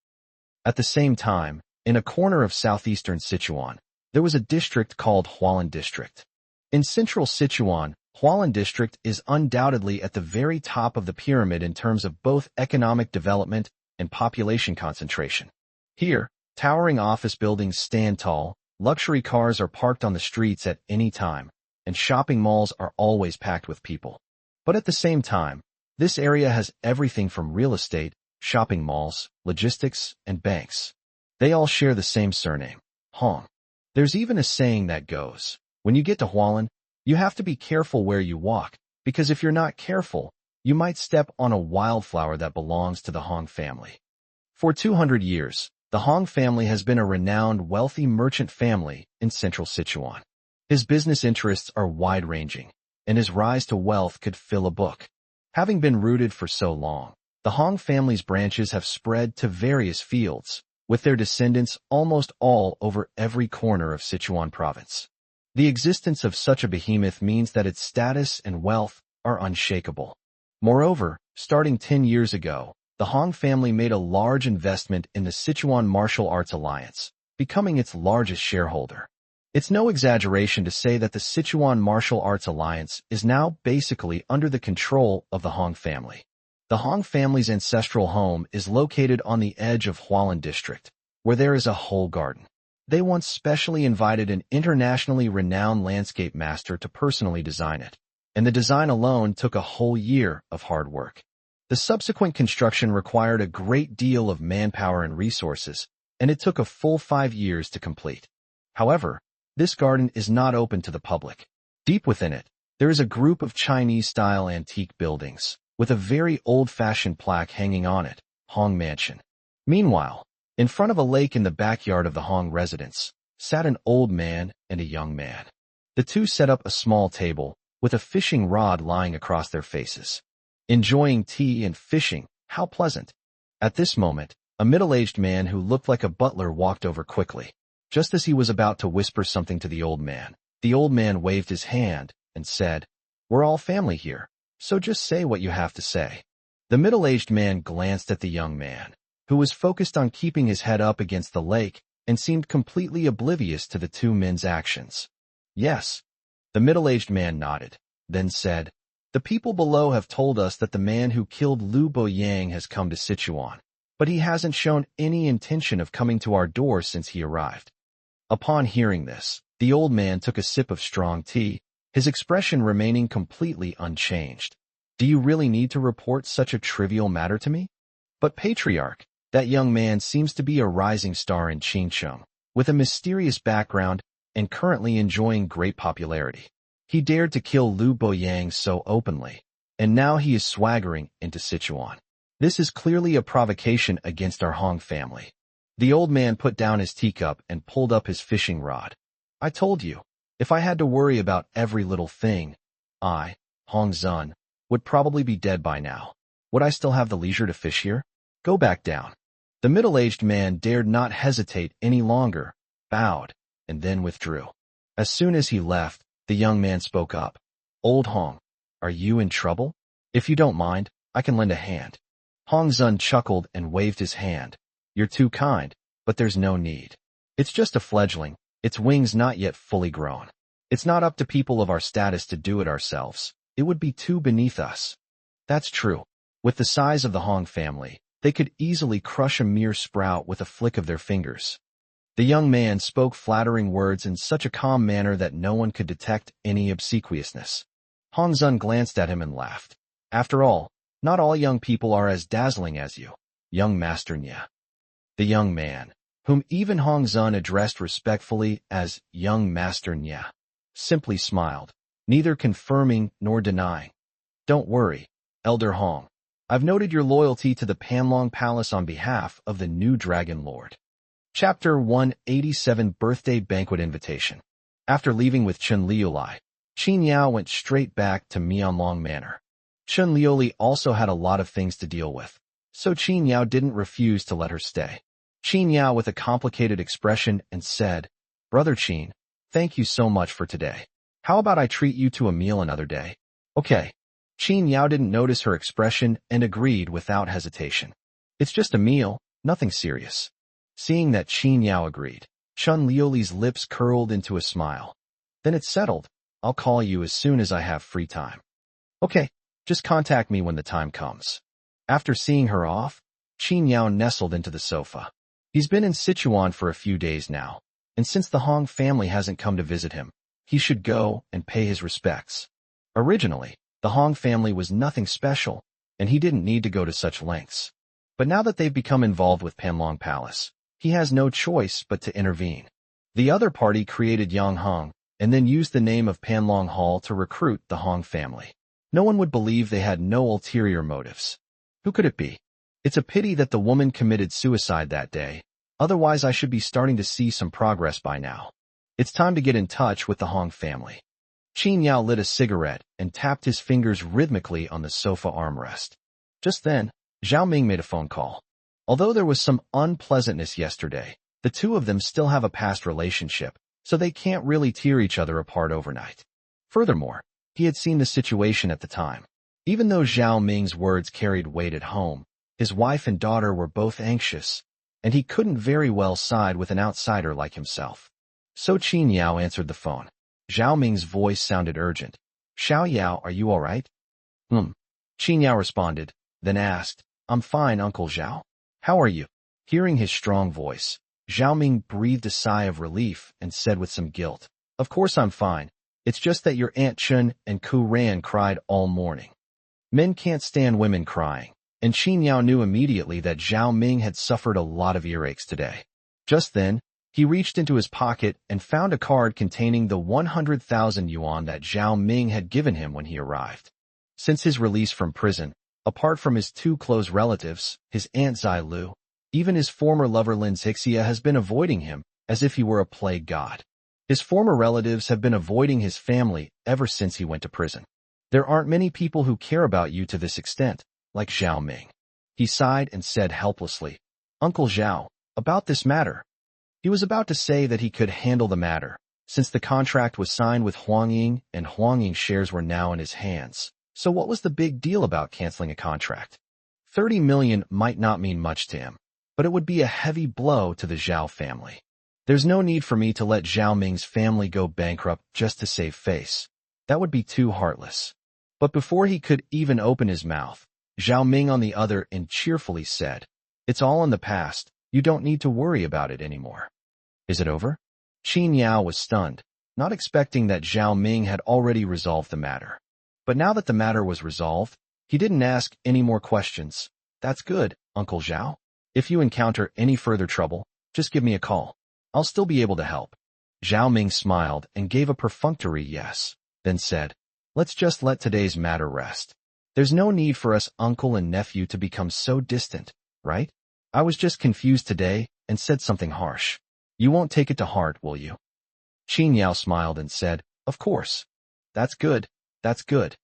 S1: At the same time, in a corner of southeastern Sichuan, there was a district called Hualien District. In central Sichuan, Hualien District is undoubtedly at the very top of the pyramid in terms of both economic development and population concentration. Here, towering office buildings stand tall, luxury cars are parked on the streets at any time, and shopping malls are always packed with people. But at the same time, this area has everything from real estate, shopping malls, logistics, and banks. They all share the same surname, Hong. There's even a saying that goes, when you get to Hualien, you have to be careful where you walk, because if you're not careful, you might step on a wildflower that belongs to the Hong family. For 200 years, the Hong family has been a renowned wealthy merchant family in central Sichuan. His business interests are wide-ranging, and his rise to wealth could fill a book. Having been rooted for so long, the Hong family's branches have spread to various fields, with their descendants almost all over every corner of Sichuan province. The existence of such a behemoth means that its status and wealth are unshakable. Moreover, starting 10 years ago, the Hong family made a large investment in the Sichuan Martial Arts Alliance, becoming its largest shareholder. It's no exaggeration to say that the Sichuan Martial Arts Alliance is now basically under the control of the Hong family. The Hong family's ancestral home is located on the edge of Hualien District, where there is a whole garden. They once specially invited an internationally renowned landscape master to personally design it, and the design alone took a whole year of hard work. The subsequent construction required a great deal of manpower and resources, and it took a full 5 years to complete. However, this garden is not open to the public. Deep within it, there is a group of Chinese-style antique buildings, with a very old-fashioned plaque hanging on it, Hong Mansion. Meanwhile, in front of a lake in the backyard of the Hong residence, sat an old man and a young man. The two set up a small table, with a fishing rod lying across their faces. Enjoying tea and fishing, how pleasant. At this moment, a middle-aged man who looked like a butler walked over quickly. Just as he was about to whisper something to the old man waved his hand and said, "We're all family here, so just say what you have to say." The middle-aged man glanced at the young man, who was focused on keeping his head up against the lake and seemed completely oblivious to the two men's actions. "Yes." The middle-aged man nodded, then said, "The people below have told us that the man who killed Liu Boyang has come to Sichuan, but he hasn't shown any intention of coming to our door since he arrived." Upon hearing this, the old man took a sip of strong tea, his expression remaining completely unchanged. "Do you really need to report such a trivial matter to me?" "But Patriarch, that young man seems to be a rising star in Qingcheng, with a mysterious background and currently enjoying great popularity. He dared to kill Liu Boyang so openly, and now he is swaggering into Sichuan. This is clearly a provocation against our Hong family." The old man put down his teacup and pulled up his fishing rod. "I told you, if I had to worry about every little thing, I, Hong Zun, would probably be dead by now. Would I still have the leisure to fish here? Go back down." The middle-aged man dared not hesitate any longer, bowed, and then withdrew. As soon as he left, the young man spoke up. "Old Hong, are you in trouble? If you don't mind, I can lend a hand." Hong Zun chuckled and waved his hand. "You're too kind, but there's no need. It's just a fledgling, its wings not yet fully grown. It's not up to people of our status to do it ourselves. It would be too beneath us." "That's true. With the size of the Hong family, they could easily crush a mere sprout with a flick of their fingers." The young man spoke flattering words in such a calm manner that no one could detect any obsequiousness. Hong Zun glanced at him and laughed. "After all, not all young people are as dazzling as you, young Master Nya." The young man, whom even Hong Zun addressed respectfully as young Master Nya, simply smiled, neither confirming nor denying. "Don't worry, Elder Hong. I've noted your loyalty to the Panlong Palace on behalf of the new Dragon Lord." Chapter 187 Birthday Banquet Invitation. After leaving with Chen Liuli, Qin Yao went straight back to Mianlong Manor. Chen Liuli also had a lot of things to deal with, so Qin Yao didn't refuse to let her stay. Qin Yao with a complicated expression and said, "Brother Qin, thank you so much for today. How about I treat you to a meal another day?" "Okay." Qin Yao didn't notice her expression and agreed without hesitation. "It's just a meal, nothing serious." Seeing that Qin Yao agreed, Chen Liuli's lips curled into a smile. "Then it's settled. I'll call you as soon as I have free time." "Okay, just contact me when the time comes." After seeing her off, Qin Yao nestled into the sofa. He's been in Sichuan for a few days now, and since the Hong family hasn't come to visit him, he should go and pay his respects. Originally, the Hong family was nothing special, and he didn't need to go to such lengths. But now that they've become involved with Panlong Palace, he has no choice but to intervene. The other party created Yang Hong, and then used the name of Panlong Hall to recruit the Hong family. No one would believe they had no ulterior motives. Who could it be? It's a pity that the woman committed suicide that day, otherwise I should be starting to see some progress by now. It's time to get in touch with the Hong family. Qin Yao lit a cigarette and tapped his fingers rhythmically on the sofa armrest. Just then, Zhao Ming made a phone call. Although there was some unpleasantness yesterday, the two of them still have a past relationship, so they can't really tear each other apart overnight. Furthermore, he had seen the situation at the time. Even though Zhao Ming's words carried weight at home, his wife and daughter were both anxious, and he couldn't very well side with an outsider like himself. So Qin Yao answered the phone. Zhao Ming's voice sounded urgent. "Xiao Yao, are you all right?" Qin Yao responded, then asked, "I'm fine, Uncle Zhao. How are you?" Hearing his strong voice, Zhao Ming breathed a sigh of relief and said with some guilt, "Of course I'm fine. It's just that your Aunt Chen and Ku Ran cried all morning." Men can't stand women crying, and Qin Yao knew immediately that Zhao Ming had suffered a lot of earaches today. Just then, he reached into his pocket and found a card containing the 100,000 yuan that Zhao Ming had given him when he arrived. Since his release from prison, apart from his two close relatives, his aunt Zai Lu, even his former lover Lin Zixia has been avoiding him as if he were a plague god. His former relatives have been avoiding his family ever since he went to prison. There aren't many people who care about you to this extent, like Zhao Ming. He sighed and said helplessly, "Uncle Zhao, about this matter." He was about to say that he could handle the matter, since the contract was signed with Huang Ying and Huang Ying's shares were now in his hands. So what was the big deal about canceling a contract? 30 million might not mean much to him, but it would be a heavy blow to the Zhao family. There's no need for me to let Zhao Ming's family go bankrupt just to save face. That would be too heartless. But before he could even open his mouth, Zhao Ming on the other end cheerfully said, "It's all in the past. You don't need to worry about it anymore." "Is it over?" Qin Yao was stunned, not expecting that Zhao Ming had already resolved the matter. But now that the matter was resolved, he didn't ask any more questions. "That's good, Uncle Zhao. If you encounter any further trouble, just give me a call. I'll still be able to help." Zhao Ming smiled and gave a perfunctory yes, then said, "Let's just let today's matter rest. There's no need for us uncle and nephew to become so distant, right? I was just confused today and said something harsh. You won't take it to heart, will you?" Qin Yao smiled and said, "Of course. That's good, that's good."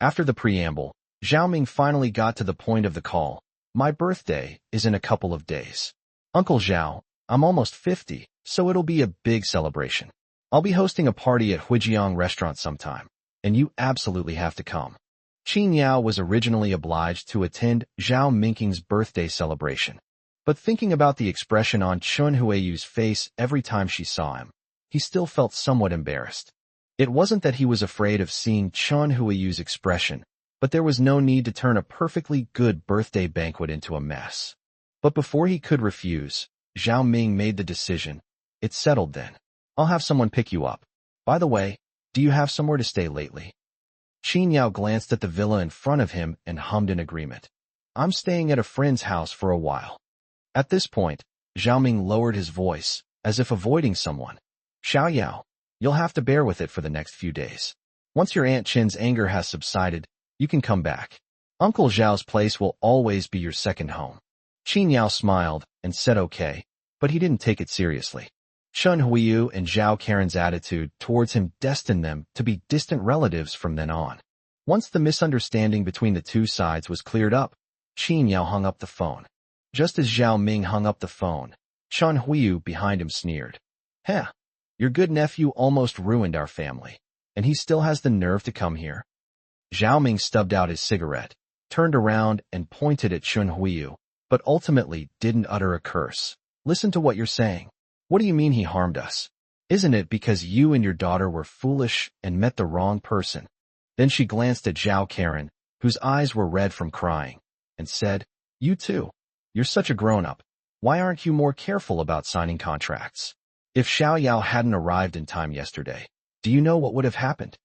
S1: After the preamble, Zhao Ming finally got to the point of the call. "My birthday is in a couple of days. Uncle Zhao, I'm almost 50, so it'll be a big celebration. I'll be hosting a party at Huijiang restaurant sometime, and you absolutely have to come." Qin Yao was originally obliged to attend Zhao Ming's birthday celebration, but thinking about the expression on Chun Huiyu's face every time she saw him, he still felt somewhat embarrassed. It wasn't that he was afraid of seeing Chun Huiyu's expression, but there was no need to turn a perfectly good birthday banquet into a mess. But before he could refuse, Zhao Ming made the decision. "It's settled then. I'll have someone pick you up. By the way, do you have somewhere to stay lately?" Qin Yao glanced at the villa in front of him and hummed in agreement. "I'm staying at a friend's house for a while." At this point, Zhao Ming lowered his voice, as if avoiding someone. "Xiao Yao, you'll have to bear with it for the next few days. Once your Aunt Qin's anger has subsided, you can come back. Uncle Zhao's place will always be your second home." Qin Yao smiled and said okay, but he didn't take it seriously. Chun Huiyu and Zhao Karen's attitude towards him destined them to be distant relatives from then on. Once the misunderstanding between the two sides was cleared up, Qin Yao hung up the phone. Just as Zhao Ming hung up the phone, Chun Huiyu behind him sneered. "Heh, your good nephew almost ruined our family, and he still has the nerve to come here." Zhao Ming stubbed out his cigarette, turned around and pointed at Chun Huiyu, but ultimately didn't utter a curse. "Listen to what you're saying. What do you mean he harmed us? Isn't it because you and your daughter were foolish and met the wrong person?" Then she glanced at Zhao Karen, whose eyes were red from crying, and said, "You too. You're such a grown-up. Why aren't you more careful about signing contracts? If Xiao Yao hadn't arrived in time yesterday, do you know what would have happened?"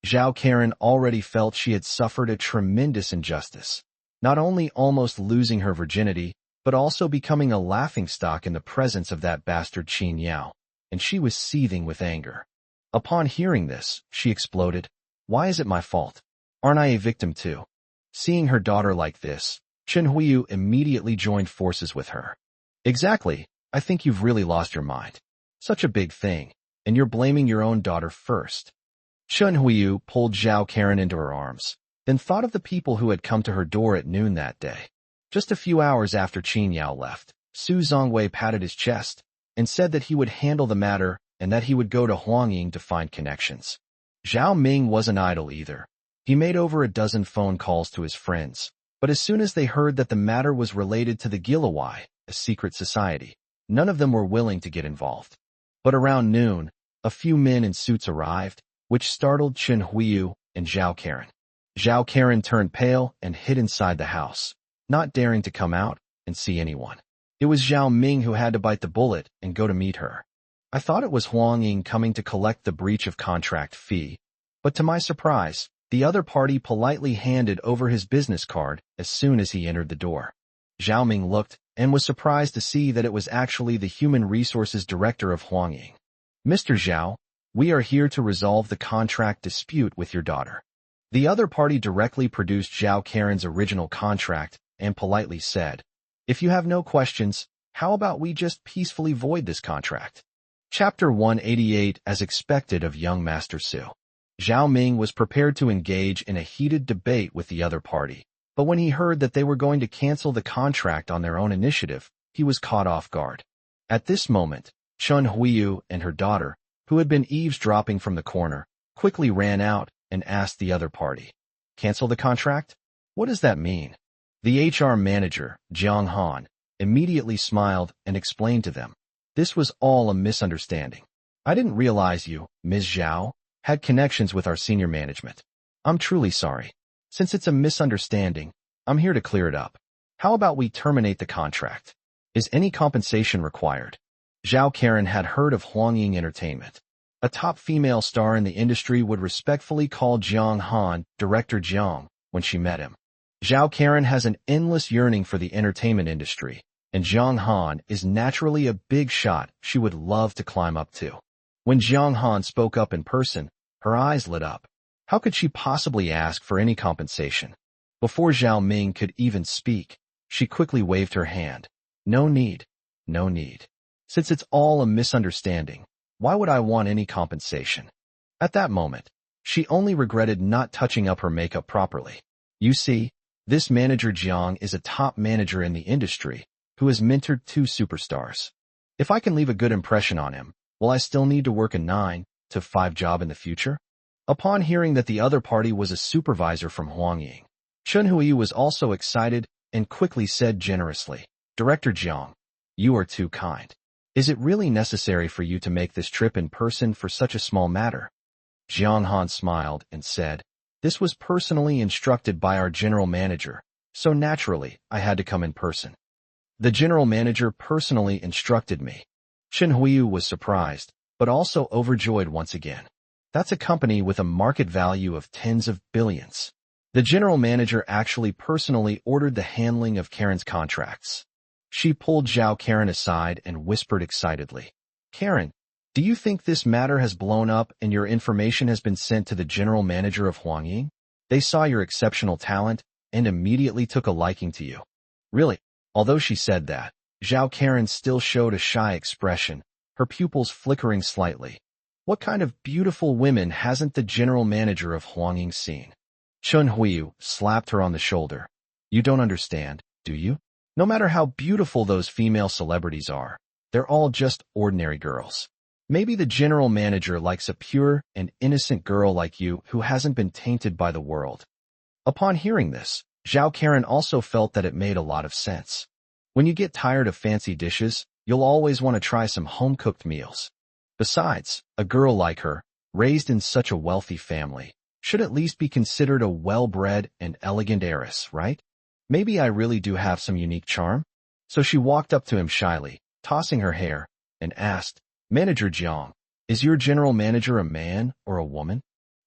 S1: Zhao Karen already felt she had suffered a tremendous injustice, not only almost losing her virginity, but also becoming a laughingstock in the presence of that bastard Qin Yao, and she was seething with anger. Upon hearing this, she exploded. "Why is it my fault? Aren't I a victim too?" Seeing her daughter like this, Chun Huiyu immediately joined forces with her. "Exactly, I think you've really lost your mind. Such a big thing, and you're blaming your own daughter first." Chun Huiyu pulled Zhao Karen into her arms, then thought of the people who had come to her door at noon that day. Just a few hours after Qin Yao left, Su Zongwei patted his chest and said that he would handle the matter and that he would go to Huangying to find connections. Zhao Ming wasn't idle either. He made over a dozen phone calls to his friends, but as soon as they heard that the matter was related to the Gilawai, a secret society, none of them were willing to get involved. But around noon, a few men in suits arrived, which startled Chun Huiyu and Zhao Karen. Zhao Karen turned pale and hid inside the house, not daring to come out and see anyone. It was Zhao Ming who had to bite the bullet and go to meet her. "I thought it was Huang Ying coming to collect the breach of contract fee, but to my surprise, The other party politely handed over his business card as soon as he entered the door. Zhao Ming looked and was surprised to see that it was actually the Human Resources Director of Huangying. Mr. Zhao, we are here to resolve the contract dispute with your daughter. The other party directly produced Zhao Karen's original contract and politely said, if you have no questions, how about we just peacefully void this contract? Chapter 188. As expected of young Master Su. Zhao Ming was prepared to engage in a heated debate with the other party, but when he heard that they were going to cancel the contract on their own initiative, he was caught off guard. At this moment, Chun Huiyu and her daughter, who had been eavesdropping from the corner, quickly ran out and asked the other party, cancel the contract? What does that mean? The HR manager, Jiang Han, immediately smiled and explained to them, this was all a misunderstanding. I didn't realize you, Ms. Zhao, had connections with our senior management. I'm truly sorry. Since it's a misunderstanding, I'm here to clear it up. How about we terminate the contract? Is any compensation required? Zhao Karen had heard of Huangying Entertainment. A top female star in the industry would respectfully call Jiang Han Director Jiang when she met him. Zhao Karen has an endless yearning for the entertainment industry, and Jiang Han is naturally a big shot she would love to climb up to. When Jiang Han spoke up in person, her eyes lit up. How could she possibly ask for any compensation? Before Zhao Ming could even speak, she quickly waved her hand. No need. No need. Since it's all a misunderstanding, why would I want any compensation? At that moment, she only regretted not touching up her makeup properly. You see, this manager Jiang is a top manager in the industry who has mentored 2 superstars. If I can leave a good impression on him, will I still need to work a 9 to 5 job in the future? Upon hearing that the other party was a supervisor from Huangying, Chun Hui was also excited and quickly said generously, Director Jiang, you are too kind. Is it really necessary for you to make this trip in person for such a small matter? Jiang Han smiled and said, this was personally instructed by our general manager, so naturally I had to come in person. The general manager personally instructed me. Shen Huiyu was surprised, but also overjoyed once again. That's a company with a market value of tens of billions. The general manager actually personally ordered the handling of Karen's contracts. She pulled Zhao Karen aside and whispered excitedly, Karen, do you think this matter has blown up and your information has been sent to the general manager of Huangying? They saw your exceptional talent and immediately took a liking to you. Really? Although she said that, Zhao Karen still showed a shy expression, her pupils flickering slightly. What kind of beautiful women hasn't the general manager of Huangying seen? Chun Huiyu slapped her on the shoulder. You don't understand, do you? No matter how beautiful those female celebrities are, they're all just ordinary girls. Maybe the general manager likes a pure and innocent girl like you who hasn't been tainted by the world. Upon hearing this, Zhao Karen also felt that it made a lot of sense. When you get tired of fancy dishes, you'll always want to try some home-cooked meals. Besides, a girl like her, raised in such a wealthy family, should at least be considered a well-bred and elegant heiress, right? Maybe I really do have some unique charm? So she walked up to him shyly, tossing her hair, and asked, Manager Jiang, is your general manager a man or a woman?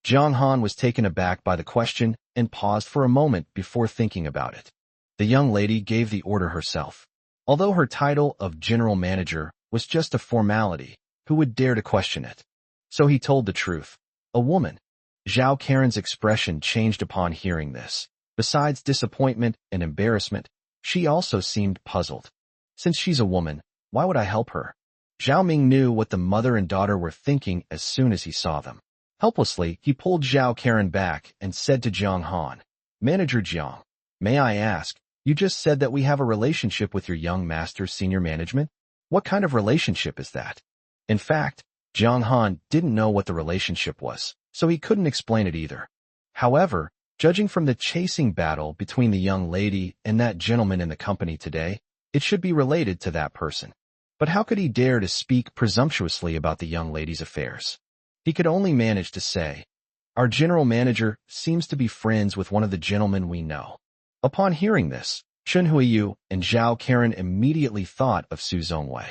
S1: Jiang Han was taken aback by the question and paused for a moment before thinking about it. The young lady gave the order herself. Although her title of general manager was just a formality, who would dare to question it? So he told the truth. A woman. Zhao Karen's expression changed upon hearing this. Besides disappointment and embarrassment, she also seemed puzzled. Since she's a woman, why would I help her? Zhao Ming knew what the mother and daughter were thinking as soon as he saw them. Helplessly, he pulled Zhao Karen back and said to Jiang Han, Manager Jiang, may I ask, you just said that we have a relationship with your young master's senior management? What kind of relationship is that? In fact, Jiang Han didn't know what the relationship was, so he couldn't explain it either. However, judging from the chasing battle between the young lady and that gentleman in the company today, it should be related to that person. But how could he dare to speak presumptuously about the young lady's affairs? He could only manage to say, our general manager seems to be friends with one of the gentlemen we know. Upon hearing this, Chun Huiyu and Zhao Karen immediately thought of Su Zongwei.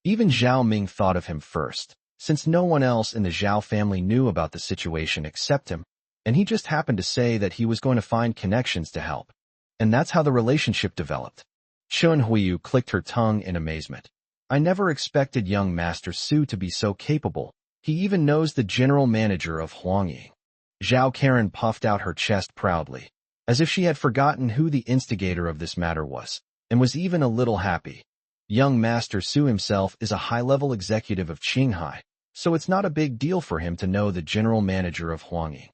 S1: Even Zhao Ming thought of him first, since no one else in the Zhao family knew about the situation except him, and he just happened to say that he was going to find connections to help. And that's how the relationship developed. Chun Huiyu clicked her tongue in amazement. I never expected young Master Su to be so capable. He even knows the general manager of Huangying. Zhao Karen puffed out her chest proudly, as if she had forgotten who the instigator of this matter was, and was even a little happy. Young Master Su himself is a high-level executive of Qinghai, so it's not a big deal for him to know the general manager of Huangying.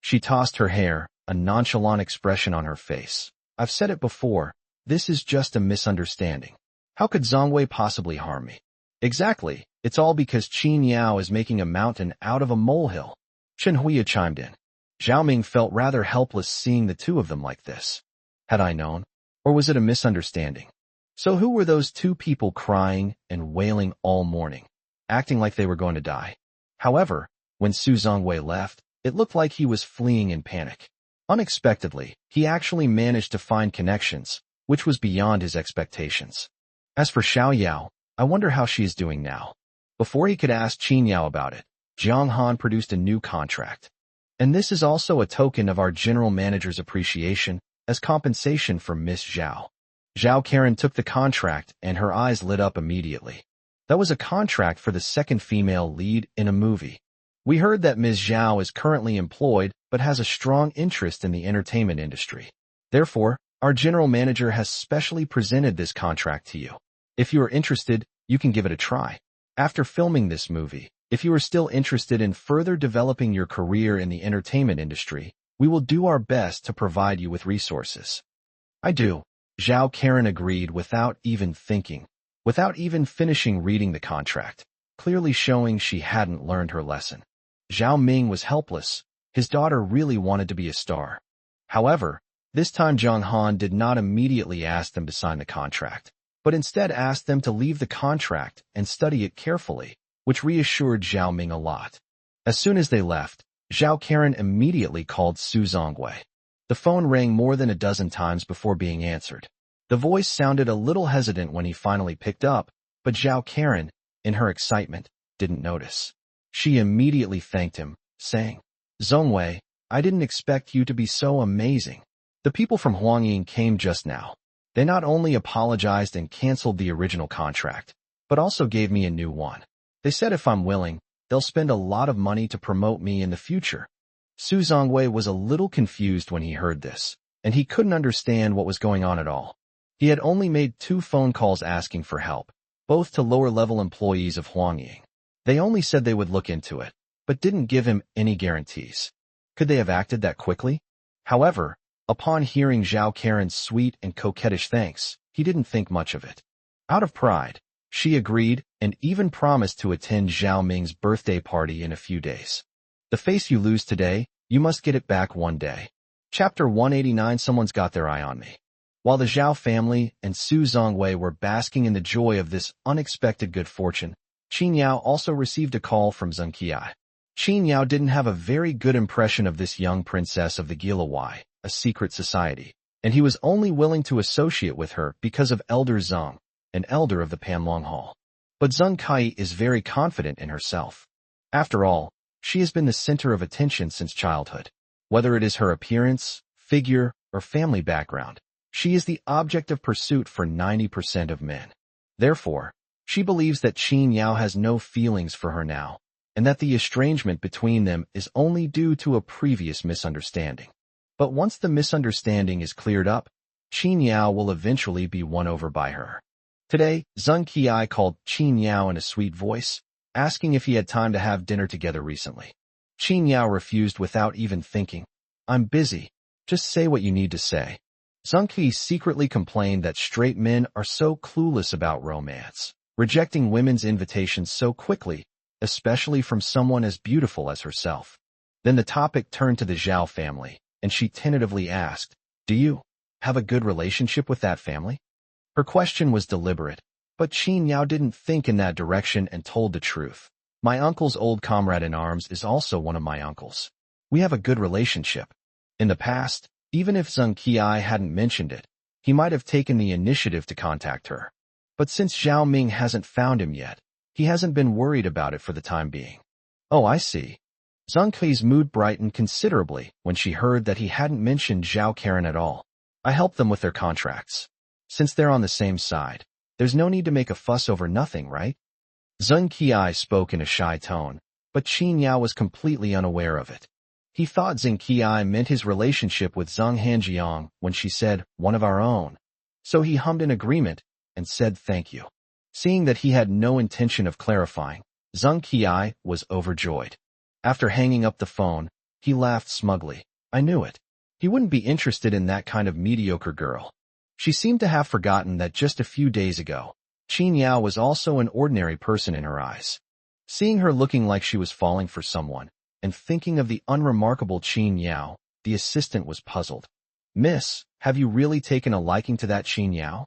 S1: She tossed her hair, a nonchalant expression on her face. I've said it before, this is just a misunderstanding. How could Zongwei possibly harm me? Exactly, it's all because Qin Yao is making a mountain out of a molehill. Chen Huiya chimed in. Zhao Ming felt rather helpless seeing the two of them like this. Had I known? Or was it a misunderstanding? So who were those two people crying and wailing all morning, acting like they were going to die? However, when Su Zongwei left, it looked like he was fleeing in panic. Unexpectedly, he actually managed to find connections, which was beyond his expectations. As for Xiao Yao, I wonder how she is doing now. Before he could ask Qin Yao about it, Jiang Han produced a new contract. And this is also a token of our general manager's appreciation as compensation for Miss Zhao. Zhao Karen took the contract and her eyes lit up immediately. That was a contract for the second female lead in a movie. We heard that Ms. Zhao is currently employed but has a strong interest in the entertainment industry. Therefore, our general manager has specially presented this contract to you. If you are interested, you can give it a try. After filming this movie, if you are still interested in further developing your career in the entertainment industry, we will do our best to provide you with resources. I do. Zhao Karen agreed without even thinking, without even finishing reading the contract, clearly showing she hadn't learned her lesson. Zhao Ming was helpless. His daughter really wanted to be a star. However, this time Jiang Han did not immediately ask them to sign the contract, but instead asked them to leave the contract and study it carefully, which reassured Zhao Ming a lot. As soon as they left, Zhao Karen immediately called Su Zongwei. The phone rang more than a dozen times before being answered. The voice sounded a little hesitant when he finally picked up, but Zhao Karen, in her excitement, didn't notice. She immediately thanked him, saying, Zongwei, I didn't expect you to be so amazing. The people from Huangying came just now. They not only apologized and canceled the original contract, but also gave me a new one. They said if I'm willing, they'll spend a lot of money to promote me in the future. Su Zongwei was a little confused when he heard this, and he couldn't understand what was going on at all. He had only made 2 phone calls asking for help, both to lower-level employees of Huangying. They only said they would look into it, but didn't give him any guarantees. Could they have acted that quickly? However, upon hearing Zhao Karen's sweet and coquettish thanks, he didn't think much of it. Out of pride, she agreed and even promised to attend Zhao Ming's birthday party in a few days. The face you lose today, you must get it back one day. Chapter 189. Someone's got their eye on me. While the Zhao family and Su Zongwei were basking in the joy of this unexpected good fortune, Qin Yao also received a call from Zheng Qiai. Qin Yao didn't have a very good impression of this young princess of the Gilawai, a secret society, and he was only willing to associate with her because of Elder Zheng, an elder of the Panlong Hall. But Zheng Qiai is very confident in herself. After all, she has been the center of attention since childhood. Whether it is her appearance, figure, or family background, she is the object of pursuit for 90% of men. Therefore, she believes that Qin Yao has no feelings for her now, and that the estrangement between them is only due to a previous misunderstanding. But once the misunderstanding is cleared up, Qin Yao will eventually be won over by her. Today, Zheng Qiai called Qin Yao in a sweet voice, asking if he had time to have dinner together recently. Qin Yao refused without even thinking. I'm busy. Just say what you need to say. Zheng Qiai secretly complained that straight men are so clueless about romance, rejecting women's invitations so quickly, especially from someone as beautiful as herself. Then the topic turned to the Zhao family, and she tentatively asked, Do you have a good relationship with that family? Her question was deliberate, but Qin Yao didn't think in that direction and told the truth. My uncle's old comrade-in-arms is also one of my uncles. We have a good relationship. In the past, even if Zheng Qiai hadn't mentioned it, he might have taken the initiative to contact her. But since Zhao Ming hasn't found him yet, he hasn't been worried about it for the time being. Oh, I see. Zhang Kui's mood brightened considerably when she heard that he hadn't mentioned Zhao Karen at all. I helped them with their contracts. Since they're on the same side, there's no need to make a fuss over nothing, right? Zheng Qiai spoke in a shy tone, but Qin Yao was completely unaware of it. He thought Zheng Qiai meant his relationship with Zhang Hanjiang when she said, one of our own. So he hummed in agreement and said thank you. Seeing that he had no intention of clarifying, Zheng Qiai was overjoyed. After hanging up the phone, he laughed smugly. I knew it. He wouldn't be interested in that kind of mediocre girl. She seemed to have forgotten that just a few days ago, Qin Yao was also an ordinary person in her eyes. Seeing her looking like she was falling for someone, and thinking of the unremarkable Qin Yao, the assistant was puzzled. Miss, have you really taken a liking to that Qin Yao?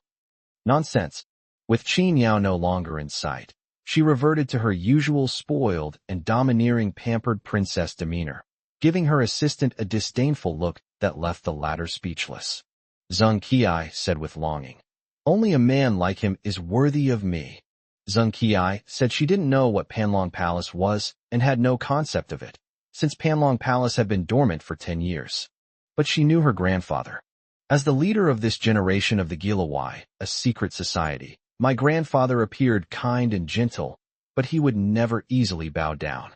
S1: Nonsense. With Qin Yao no longer in sight, she reverted to her usual spoiled and domineering pampered princess demeanor, giving her assistant a disdainful look that left the latter speechless. Zheng Qiai said with longing, only a man like him is worthy of me. Zheng Qiai said she didn't know what Panlong Palace was and had no concept of it, since Panlong Palace had been dormant for 10 years. But she knew her grandfather. As the leader of this generation of the Gilawai, a secret society, my grandfather appeared kind and gentle, but he would never easily bow down.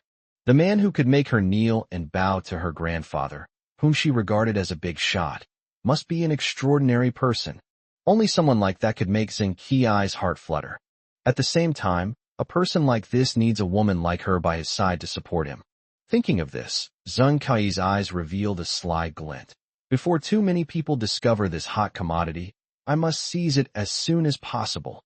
S1: The man who could make her kneel and bow to her grandfather, whom she regarded as a big shot, must be an extraordinary person. Only someone like that could make Zheng Qiai's heart flutter. At the same time, a person like this needs a woman like her by his side to support him. Thinking of this, Zheng Qiai's eyes revealed a sly glint. Before too many people discover this hot commodity, I must seize it as soon as possible.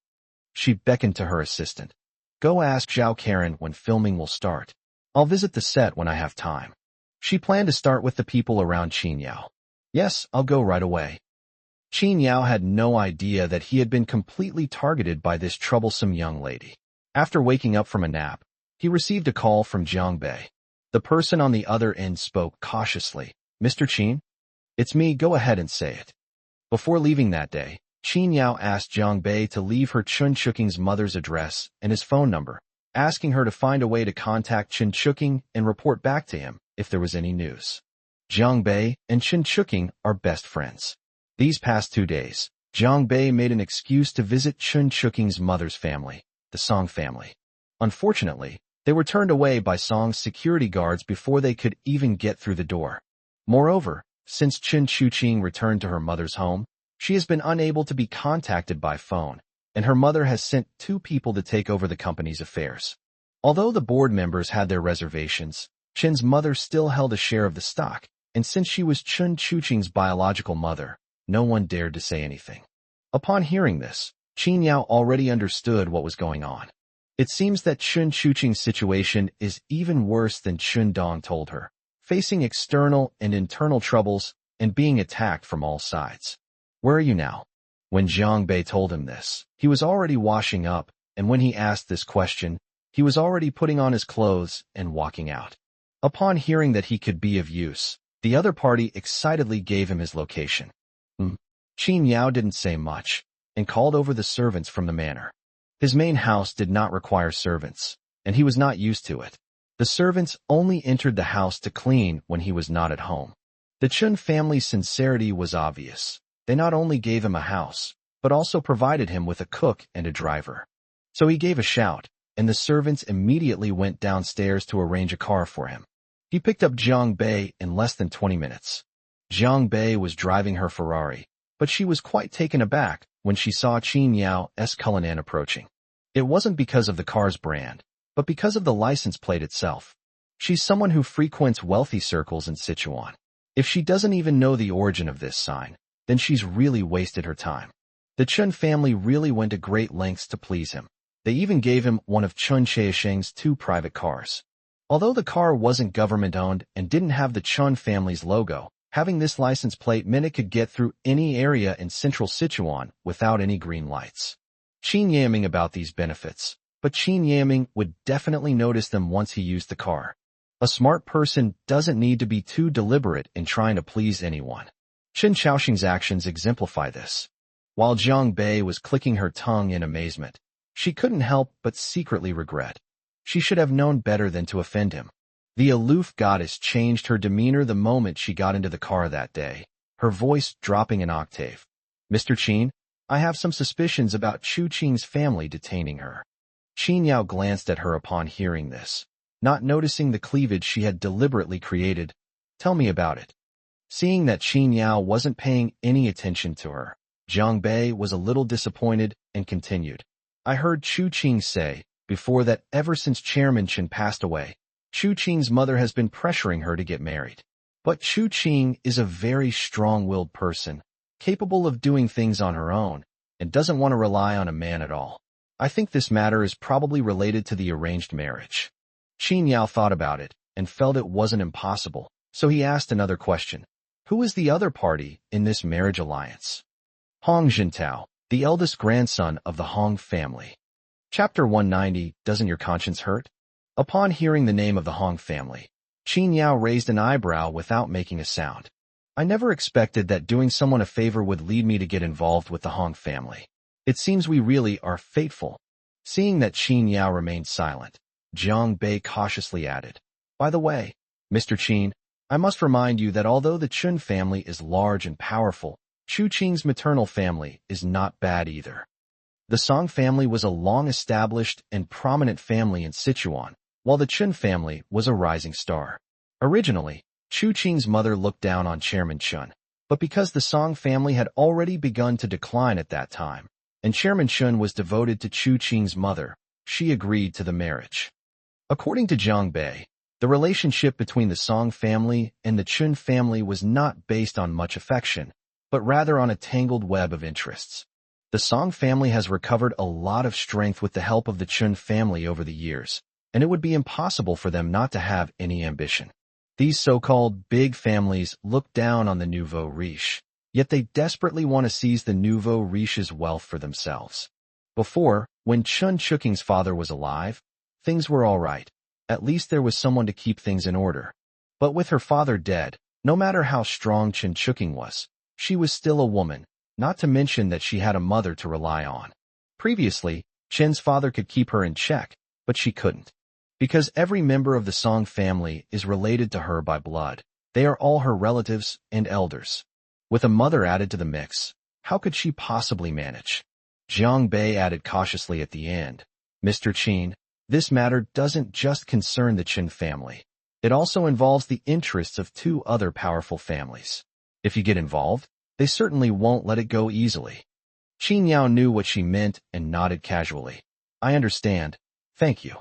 S1: She beckoned to her assistant. Go ask Zhao Karen when filming will start. I'll visit the set when I have time. She planned to start with the people around Qin Yao. Yes, I'll go right away. Qin Yao had no idea that he had been completely targeted by this troublesome young lady. After waking up from a nap, he received a call from Jiang Bei. The person on the other end spoke cautiously. Mr. Qin? It's me, go ahead and say it. Before leaving that day, Qin Yao asked Jiang Bei to leave her Chun Chuking's mother's address and his phone number, asking her to find a way to contact Chun Chuking and report back to him if there was any news. Jiang Bei and Chun Chuking are best friends. These past 2 days, Jiang Bei made an excuse to visit Chun Chuking's mother's family, the Song family. Unfortunately, they were turned away by Song's security guards before they could even get through the door. Moreover, since Chun Chuqing returned to her mother's home, she has been unable to be contacted by phone, and her mother has sent 2 people to take over the company's affairs. Although the board members had their reservations, Chen's mother still held a share of the stock, and since she was Chun Chuqing's biological mother, no one dared to say anything. Upon hearing this, Qin Yao already understood what was going on. It seems that Chun Chuqing's situation is even worse than Chun Dong told her, facing external and internal troubles and being attacked from all sides. Where are you now? When Jiang Bei told him this, he was already washing up, and when he asked this question, he was already putting on his clothes and walking out. Upon hearing that he could be of use, the other party excitedly gave him his location. Qin Yao didn't say much, and called over the servants from the manor. His main house did not require servants, and he was not used to it. The servants only entered the house to clean when he was not at home. The Chun family's sincerity was obvious. They not only gave him a house, but also provided him with a cook and a driver. So he gave a shout, and the servants immediately went downstairs to arrange a car for him. He picked up Jiang Bei in less than 20 minutes. Jiang Bei was driving her Ferrari, but she was quite taken aback when she saw Qin Yao's Cullinan approaching. It wasn't because of the car's brand, but because of the license plate itself. She's someone who frequents wealthy circles in Sichuan. If she doesn't even know the origin of this sign, then she's really wasted her time. The Chun family really went to great lengths to please him. They even gave him one of Chun Chiasheng's 2 private cars. Although the car wasn't government-owned and didn't have the Chun family's logo, having this license plate meant it could get through any area in central Sichuan without any green lights. Qin yamming about these benefits, but Qin yamming would definitely notice them once he used the car. A smart person doesn't need to be too deliberate in trying to please anyone. Chen Xiaoxing's actions exemplify this. While Jiang Bei was clicking her tongue in amazement, she couldn't help but secretly regret. She should have known better than to offend him. The aloof goddess changed her demeanor the moment she got into the car that day, her voice dropping an octave. Mr. Qin, I have some suspicions about Chu Qing's family detaining her. Qin Yao glanced at her upon hearing this, not noticing the cleavage she had deliberately created. Tell me about it. Seeing that Qin Yao wasn't paying any attention to her, Jiang Bei was a little disappointed and continued. I heard Chu Qing say, before that ever since Chairman Chen passed away, Chu Qing's mother has been pressuring her to get married. But Chu Qing is a very strong-willed person, capable of doing things on her own, and doesn't want to rely on a man at all. I think this matter is probably related to the arranged marriage. Qin Yao thought about it and felt it wasn't impossible, so he asked another question. Who is the other party in this marriage alliance? Hong Jintao, the eldest grandson of the Hong family. Chapter 190, Doesn't Your Conscience Hurt? Upon hearing the name of the Hong family, Qin Yao raised an eyebrow without making a sound. I never expected that doing someone a favor would lead me to get involved with the Hong family. It seems we really are fateful. Seeing that Qin Yao remained silent, Jiang Bei cautiously added, By the way, Mr. Qin, I must remind you that although the Chun family is large and powerful, Chu Qing's maternal family is not bad either. The Song family was a long-established and prominent family in Sichuan, while the Chun family was a rising star. Originally, Chu Qing's mother looked down on Chairman Chun, but because the Song family had already begun to decline at that time, and Chairman Chun was devoted to Chu Qing's mother, she agreed to the marriage. According to Jiang Bei, the relationship between the Song family and the Chun family was not based on much affection, but rather on a tangled web of interests. The Song family has recovered a lot of strength with the help of the Chun family over the years, and it would be impossible for them not to have any ambition. These so-called big families look down on the nouveau riche, yet they desperately want to seize the nouveau riche's wealth for themselves. Before, when Chun Chuking's father was alive, things were all right. At least there was someone to keep things in order. But with her father dead, no matter how strong Chun Chuking was, she was still a woman, not to mention that she had a mother to rely on. Previously, Chen's father could keep her in check, but she couldn't. Because every member of the Song family is related to her by blood, they are all her relatives and elders. With a mother added to the mix, how could she possibly manage? Jiang Bei added cautiously at the end, Mr. Qin, this matter doesn't just concern the Qin family. It also involves the interests of two other powerful families. If you get involved, they certainly won't let it go easily. Qin Yao knew what she meant and nodded casually. I understand. Thank you.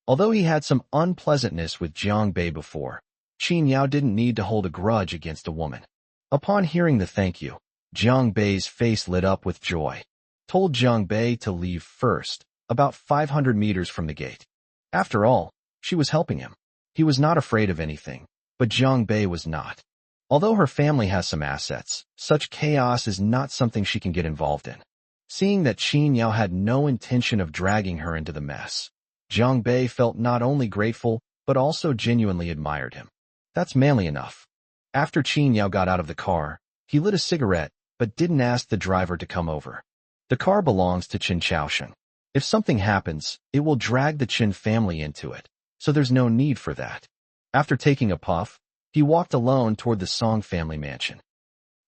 S1: Although he had some unpleasantness with Jiang Bei before, Qin Yao didn't need to hold a grudge against a woman. Upon hearing the thank you, Jiang Bei's face lit up with joy. Told Jiang Bei to leave first, about 500 meters from the gate. After all, she was helping him. He was not afraid of anything, but Jiang Bei was not. Although her family has some assets, such chaos is not something she can get involved in. Seeing that Qin Yao had no intention of dragging her into the mess, Jiang Bei felt not only grateful, but also genuinely admired him. That's manly enough. After Qin Yao got out of the car, he lit a cigarette, but didn't ask the driver to come over. The car belongs to Qin Chaosheng. If something happens, it will drag the Qin family into it, so there's no need for that. After taking a puff, he walked alone toward the Song family mansion.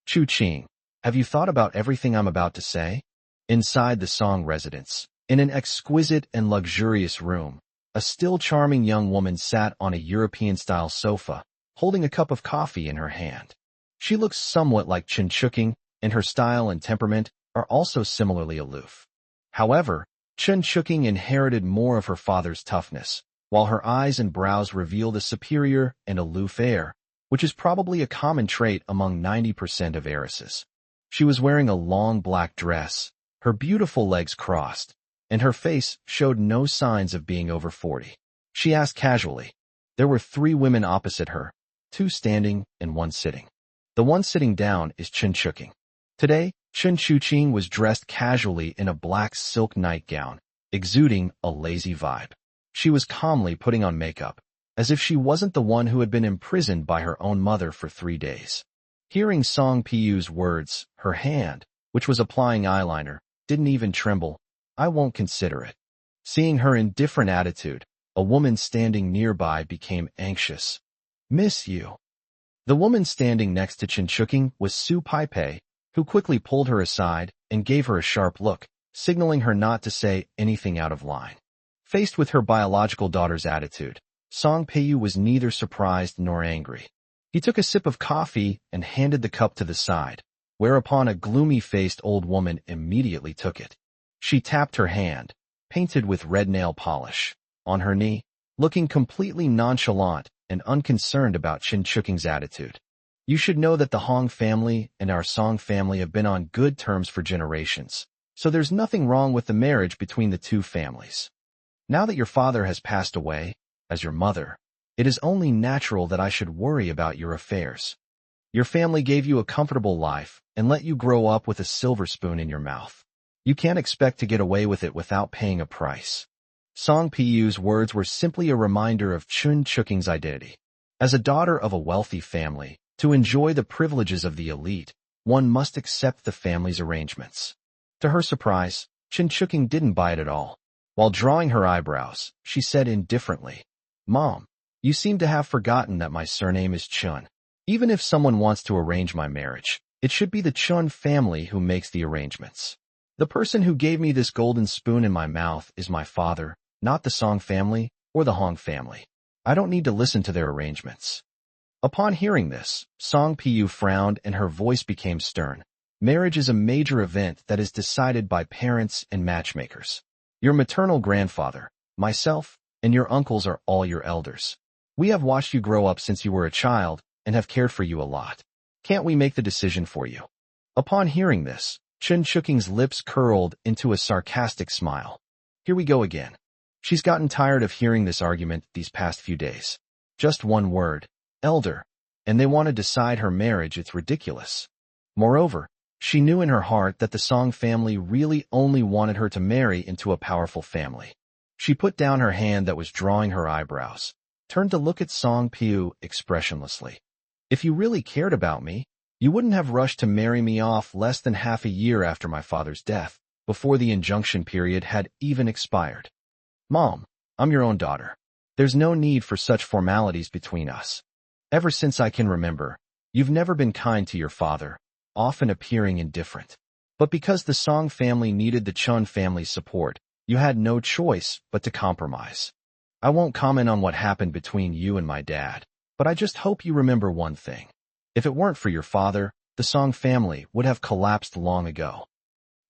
S1: Chu Qing, have you thought about everything I'm about to say? Inside the Song residence, in an exquisite and luxurious room, a still charming young woman sat on a European-style sofa, holding a cup of coffee in her hand. She looks somewhat like Chen Chuking, and her style and temperament are also similarly aloof. However, Chen Chuking inherited more of her father's toughness, while her eyes and brows revealed a superior and aloof air, which is probably a common trait among 90% of heiresses. She was wearing a long black dress, her beautiful legs crossed, and her face showed no signs of being over 40. She asked casually. There were 3 women opposite her, 2 standing and 1 sitting. The one sitting down is Chen Chuking. Today, Chen Chuqing was dressed casually in a black silk nightgown, exuding a lazy vibe. She was calmly putting on makeup, as if she wasn't the one who had been imprisoned by her own mother for 3 days. Hearing Song Piyu's words, her hand, which was applying eyeliner, didn't even tremble. I won't consider it. Seeing her indifferent attitude, A woman standing nearby became anxious. "Miss you." The woman standing next to Chinchuking was Su Paipei, who quickly pulled her aside and gave her a sharp look, signaling her not to say anything out of line. Faced with her biological daughter's attitude, Song Peiyu was neither surprised nor angry. He took a sip of coffee and handed the cup to the side, whereupon a gloomy-faced old woman immediately took it. She tapped her hand, painted with red nail polish, on her knee, looking completely nonchalant and unconcerned about Chinchuking's attitude. "You should know that the Hong family and our Song family have been on good terms for generations, so there's nothing wrong with the marriage between the two families. Now that your father has passed away, as your mother, it is only natural that I should worry about your affairs. Your family gave you a comfortable life and let you grow up with a silver spoon in your mouth. You can't expect to get away with it without paying a price." Song Piyu's words were simply a reminder of Chun Chuking's identity. As a daughter of a wealthy family, to enjoy the privileges of the elite, one must accept the family's arrangements. To her surprise, Chun Chuking didn't buy it at all. While drawing her eyebrows, she said indifferently, "Mom, you seem to have forgotten that my surname is Chun. Even if someone wants to arrange my marriage, it should be the Chun family who makes the arrangements. The person who gave me this golden spoon in my mouth is my father, not the Song family or the Hong family. I don't need to listen to their arrangements." Upon hearing this, Song Piyu frowned and her voice became stern. "Marriage is a major event that is decided by parents and matchmakers. Your maternal grandfather, myself, and your uncles are all your elders. We have watched you grow up since you were a child and have cared for you a lot. Can't we make the decision for you?" Upon hearing this, Chun Chuking's lips curled into a sarcastic smile. Here we go again. She's gotten tired of hearing this argument these past few days. Just one word, elder, and they want to decide her marriage. It's ridiculous. Moreover, she knew in her heart that the Song family really only wanted her to marry into a powerful family. She put down her hand that was drawing her eyebrows, turned to look at Song Piu expressionlessly. "If you really cared about me, you wouldn't have rushed to marry me off less than half a year after my father's death, before the injunction period had even expired. Mom, I'm your own daughter. There's no need for such formalities between us. Ever since I can remember, you've never been kind to your father, often appearing indifferent. But because the Song family needed the Chun family's support, you had no choice but to compromise. I won't comment on what happened between you and my dad, but I just hope you remember one thing. If it weren't for your father, the Song family would have collapsed long ago."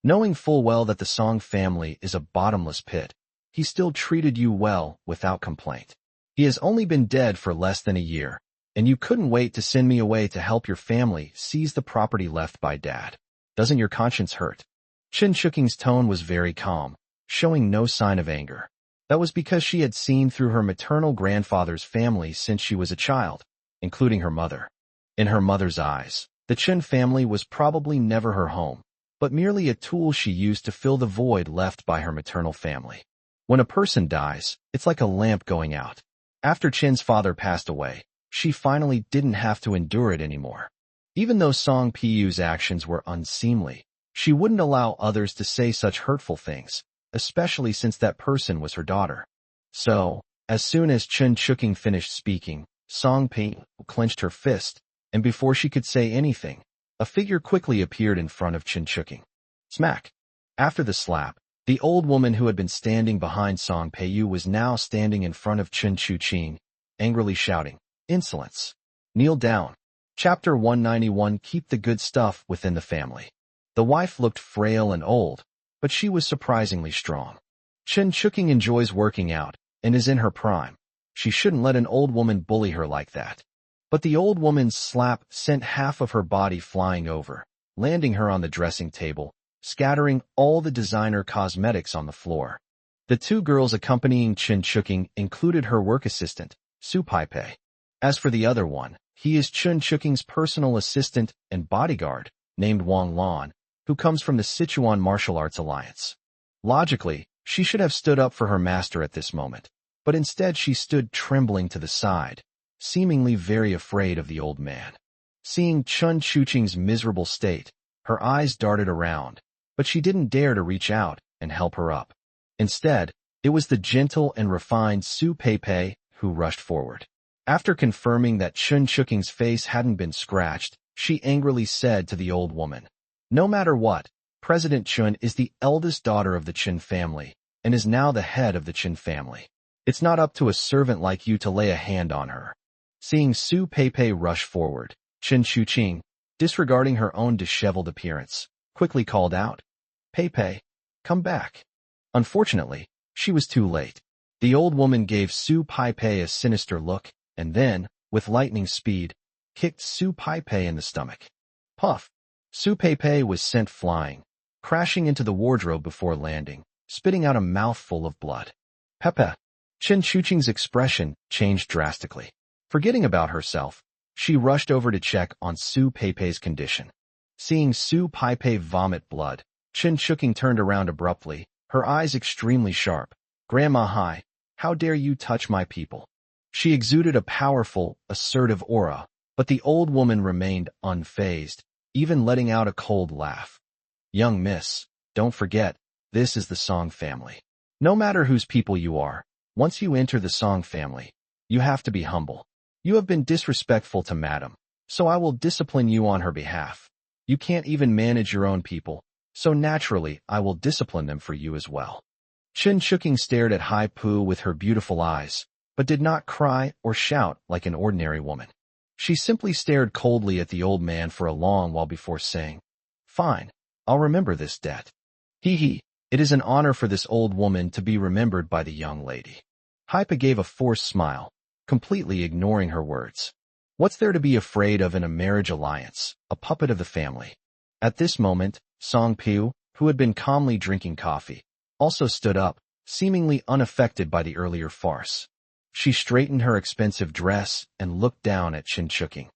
S1: Knowing full well that the Song family is a bottomless pit, he still treated you well without complaint. He has only been dead for less than a year, and you couldn't wait to send me away to help your family seize the property left by Dad. Doesn't your conscience hurt?" Chin Chuking's tone was very calm, showing no sign of anger. That was because she had seen through her maternal grandfather's family since she was a child, including her mother. In her mother's eyes, the Chin family was probably never her home, but merely a tool she used to fill the void left by her maternal family. When a person dies, it's like a lamp going out. After Chin's father passed away, she finally didn't have to endure it anymore. Even though Song Piyu's actions were unseemly, she wouldn't allow others to say such hurtful things, especially since that person was her daughter. So, as soon as Chun Chuking finished speaking, Song Piyu clenched her fist, and before she could say anything, a figure quickly appeared in front of Chun Chuking. Smack! After the slap, the old woman who had been standing behind Song Peiyu was now standing in front of Chun Chuching, angrily shouting, "Insolence! Kneel down." Chapter 191. Keep the good stuff within the family. The wife looked frail and old, but she was surprisingly strong. Chun Chuking enjoys working out and is in her prime. She shouldn't let an old woman bully her like that. But the old woman's slap sent half of her body flying over, landing her on the dressing table, scattering all the designer cosmetics on the floor. The two girls accompanying Chun Chuking included her work assistant, Su Paipei. As for the other one, he is Chun Chuking's personal assistant and bodyguard, named Wang Lan, who comes from the Sichuan Martial Arts Alliance. Logically, she should have stood up for her master at this moment, but instead she stood trembling to the side, seemingly very afraid of the old man. Seeing Chun Chuching's miserable state, her eyes darted around, but she didn't dare to reach out and help her up. Instead, It was the gentle and refined Su Peipei who rushed forward. After confirming that Chun Chuking's face hadn't been scratched, she angrily said to the old woman, "No matter what, President Chun is the eldest daughter of the Chun family and is now the head of the Chun family. It's not up to a servant like you to lay a hand on her." Seeing Su Peipei rush forward, Chun Chuqing, disregarding her own disheveled appearance, quickly called out, "Peipei, come back." Unfortunately, she was too late. The old woman gave Su Peipei a sinister look, and then, with lightning speed, kicked Su Peipei in the stomach. Puff! Su Peipei was sent flying, crashing into the wardrobe before landing, spitting out a mouthful of blood. Pepe! Chun Chuqing's expression changed drastically. Forgetting about herself, she rushed over to check on Su Peipei's condition. Seeing Su Peipei vomit blood, Chun Chuqing turned around abruptly, her eyes extremely sharp. "Grandma Hai, how dare you touch my people?" She exuded a powerful, assertive aura, but the old woman remained unfazed, even letting out a cold laugh. "Young miss, don't forget, this is the Song family. No matter whose people you are, once you enter the Song family, you have to be humble. You have been disrespectful to madam, so I will discipline you on her behalf. You can't even manage your own people, so naturally I will discipline them for you as well." Chun Chuqing stared at Hai Pu with her beautiful eyes, but did not cry or shout like an ordinary woman. She simply stared coldly at the old man for a long while before saying, "Fine, I'll remember this debt. Hee, it is an honor for this old woman to be remembered by the young lady." Hai Pu gave a forced smile, completely ignoring her words. What's there to be afraid of in a marriage alliance, a puppet of the family? At this moment, Song Pu, who had been calmly drinking coffee, also stood up, seemingly unaffected by the earlier farce. She straightened her expensive dress and looked down at Chun Chuqing.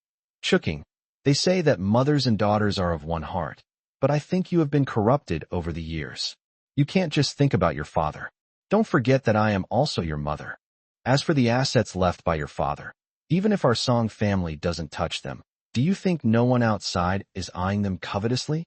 S1: "Chuqing, they say that mothers and daughters are of one heart, but I think you have been corrupted over the years. You can't just think about your father. Don't forget that I am also your mother. As for the assets left by your father, even if our Song family doesn't touch them, do you think no one outside is eyeing them covetously?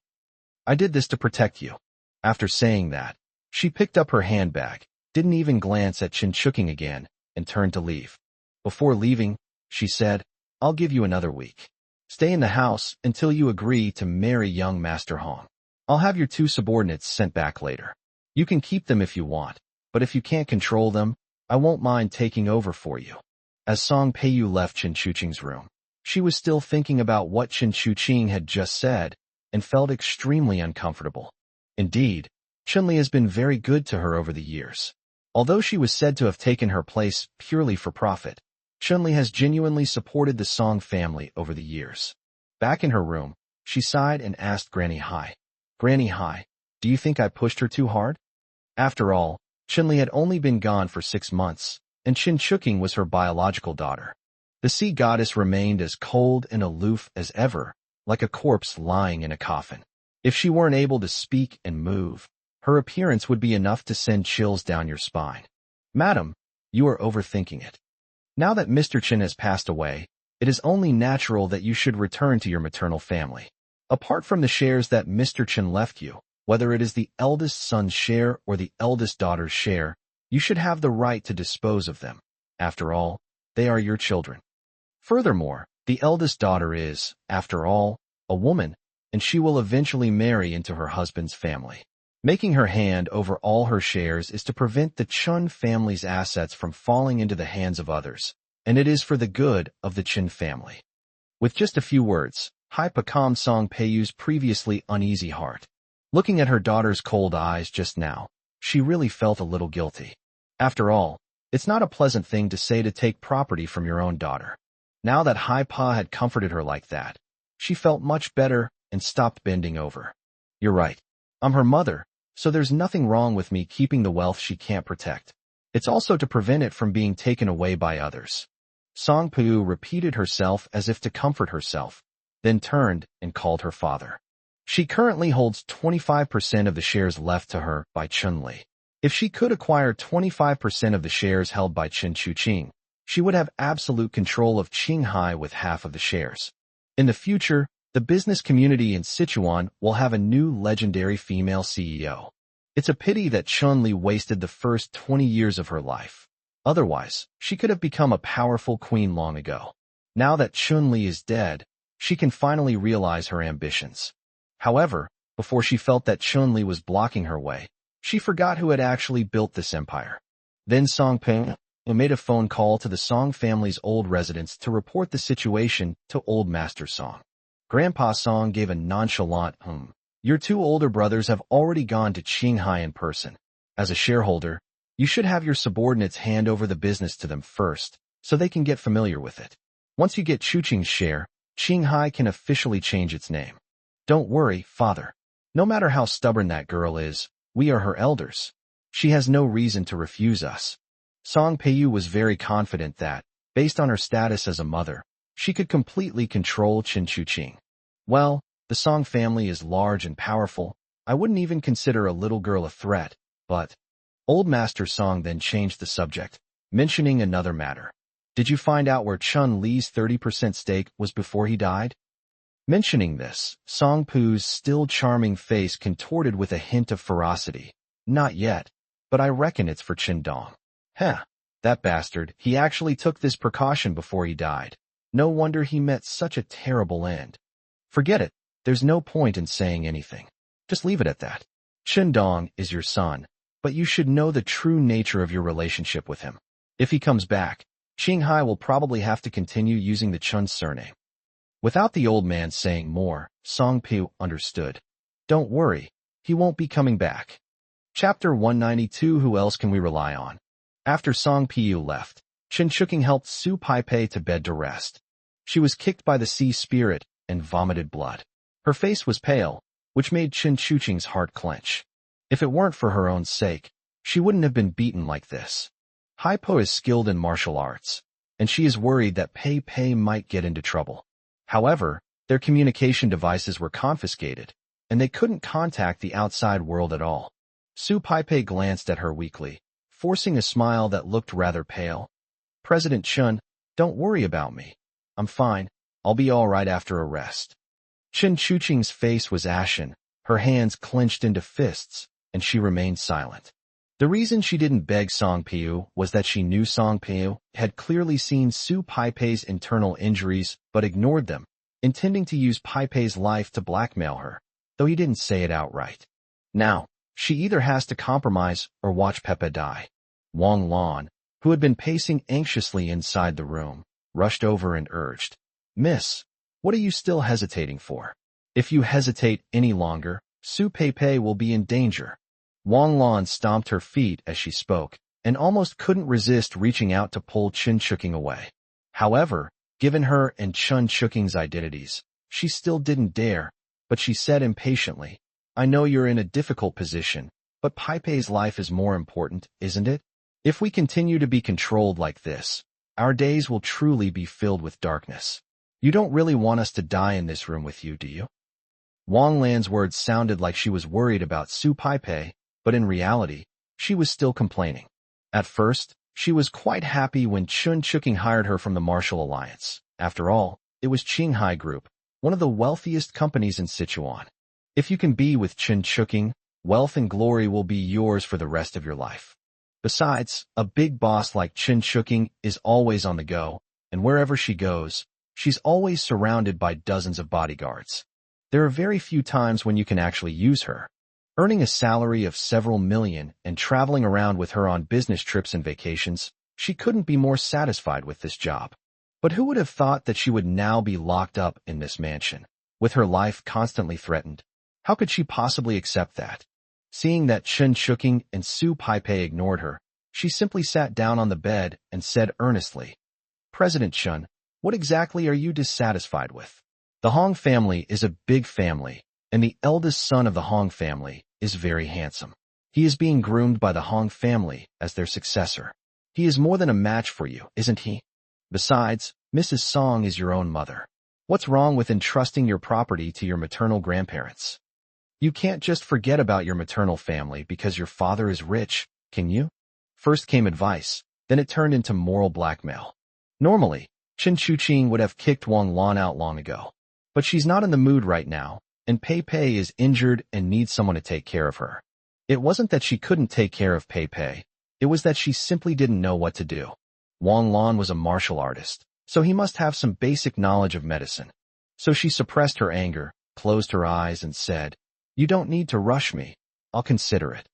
S1: I did this to protect you." After saying that, she picked up her handbag, didn't even glance at Chun Chuqing again, and turned to leave. Before leaving, she said, "I'll give you another week. Stay in the house until you agree to marry young Master Hong. I'll have your 2 subordinates sent back later. You can keep them if you want, but if you can't control them, I won't mind taking over for you." As Song Peiyu left Chun Chuqing's room, she was still thinking about what Chun Chuqing had just said, and felt extremely uncomfortable. Indeed, Chun-Li has been very good to her over the years. Although she was said to have taken her place purely for profit, Chun-Li has genuinely supported the Song family over the years. Back in her room, she sighed and asked Granny Hai, "Granny Hai, do you think I pushed her too hard?" After all, Chun-Li had only been gone for 6 months, and Chun Chuqing was her biological daughter. The sea goddess remained as cold and aloof as ever, like a corpse lying in a coffin. If she weren't able to speak and move, her appearance would be enough to send chills down your spine. "Madam, you are overthinking it. Now that Mr. Chen has passed away, it is only natural that you should return to your maternal family. Apart from the shares that Mr. Chen left you, whether it is the eldest son's share or the eldest daughter's share, you should have the right to dispose of them. After all, they are your children. Furthermore, the eldest daughter is, after all, a woman, and she will eventually marry into her husband's family. Making her hand over all her shares is to prevent the Chun family's assets from falling into the hands of others, and it is for the good of the Chun family." With just a few words, Hai Pa calmed Song Peiyu's previously uneasy heart. Looking at her daughter's cold eyes just now, she really felt a little guilty. After all, it's not a pleasant thing to say to take property from your own daughter. Now that Hai Pa had comforted her like that, she felt much better and stopped bending over. "You're right. I'm her mother, so there's nothing wrong with me keeping the wealth she can't protect. It's also to prevent it from being taken away by others." Song Pu repeated herself as if to comfort herself, then turned and called her father. She currently holds 25% of the shares left to her by Chun-Li. If she could acquire 25% of the shares held by Chun Chuqing, she would have absolute control of Qinghai with half of the shares. In the future, the business community in Sichuan will have a new legendary female CEO. It's a pity that Chun-Li wasted the first 20 years of her life. Otherwise, she could have become a powerful queen long ago. Now that Chun-Li is dead, she can finally realize her ambitions. However, before she felt that Chun-Li was blocking her way, she forgot who had actually built this empire. Then Song Ping made a phone call to the Song family's old residence to report the situation to Old Master Song. Grandpa Song gave a nonchalant Your two older brothers have already gone to Qinghai in person. As a shareholder, you should have your subordinates hand over the business to them first, so they can get familiar with it. Once you get Chuqing's share, Qinghai can officially change its name. Don't worry, father. No matter how stubborn that girl is, we are her elders. She has no reason to refuse us. Song Peiyu was very confident that, based on her status as a mother, she could completely control Qin Chuqing. Well, the Song family is large and powerful. I wouldn't even consider a little girl a threat, but... Old Master Song then changed the subject, mentioning another matter. Did you find out where Chun-Li's 30% stake was before he died? Mentioning this, Song Poo's still charming face contorted with a hint of ferocity. Not yet, but I reckon it's for Qindong. That bastard, he actually took this precaution before he died. No wonder he met such a terrible end. Forget it, there's no point in saying anything. Just leave it at that. Qindong is your son, but you should know the true nature of your relationship with him. If he comes back, Qinghai will probably have to continue using the Chun surname. Without the old man saying more, Song Pu understood. Don't worry, he won't be coming back. Chapter 192 Who else can we rely on? After Song Pu left, Qin Chuqing helped Su Paipei to bed to rest. She was kicked by the sea spirit and vomited blood. Her face was pale, which made Qin Chuqing's heart clench. If it weren't for her own sake, she wouldn't have been beaten like this. Haipo is skilled in martial arts, and she is worried that Pei Pei might get into trouble. However, their communication devices were confiscated, and they couldn't contact the outside world at all. Su Paipei glanced at her weakly, forcing a smile that looked rather pale. President Chun, don't worry about me. I'm fine. I'll be all right after a rest. Qin Chuqing's face was ashen, her hands clenched into fists, and she remained silent. The reason she didn't beg Song Pu was that she knew Song Pu had clearly seen Su Paipei's internal injuries but ignored them, intending to use Paipei's life to blackmail her, though he didn't say it outright. Now, she either has to compromise or watch Pepe die. Wang Lan, who had been pacing anxiously inside the room, rushed over and urged, Miss, what are you still hesitating for? If you hesitate any longer, Su Peipei will be in danger. Wang Lan stomped her feet as she spoke, and almost couldn't resist reaching out to pull Qin Chuqing away. However, given her and Qin Chuqing's identities, she still didn't dare, but she said impatiently, I know you're in a difficult position, but Peipei's life is more important, isn't it? If we continue to be controlled like this, our days will truly be filled with darkness. You don't really want us to die in this room with you, do you? Wang Lan's words sounded like she was worried about Su Paipei, but in reality, she was still complaining. At first, she was quite happy when Qin Chuqing hired her from the Martial Alliance. After all, it was Qinghai Group, one of the wealthiest companies in Sichuan. If you can be with Qin Chuqing, wealth and glory will be yours for the rest of your life. Besides, a big boss like Qin Chuqing is always on the go, and wherever she goes, she's always surrounded by dozens of bodyguards. There are very few times when you can actually use her. Earning a salary of several million and traveling around with her on business trips and vacations, she couldn't be more satisfied with this job. But who would have thought that she would now be locked up in this mansion, with her life constantly threatened? How could she possibly accept that? Seeing that Qin Chuqing and Su Paipei ignored her, she simply sat down on the bed and said earnestly, President Chun, what exactly are you dissatisfied with? The Hong family is a big family, and the eldest son of the Hong family is very handsome. He is being groomed by the Hong family as their successor. He is more than a match for you, isn't he? Besides, Mrs. Song is your own mother. What's wrong with entrusting your property to your maternal grandparents? You can't just forget about your maternal family because your father is rich, can you? First came advice, then it turned into moral blackmail. Normally, Qin Chuqing would have kicked Wang Lan out long ago. But she's not in the mood right now, and Pei Pei is injured and needs someone to take care of her. It wasn't that she couldn't take care of Pei Pei. It was that she simply didn't know what to do. Wang Lan was a martial artist, so he must have some basic knowledge of medicine. So she suppressed her anger, closed her eyes, and said, "You don't need to rush me. I'll consider it."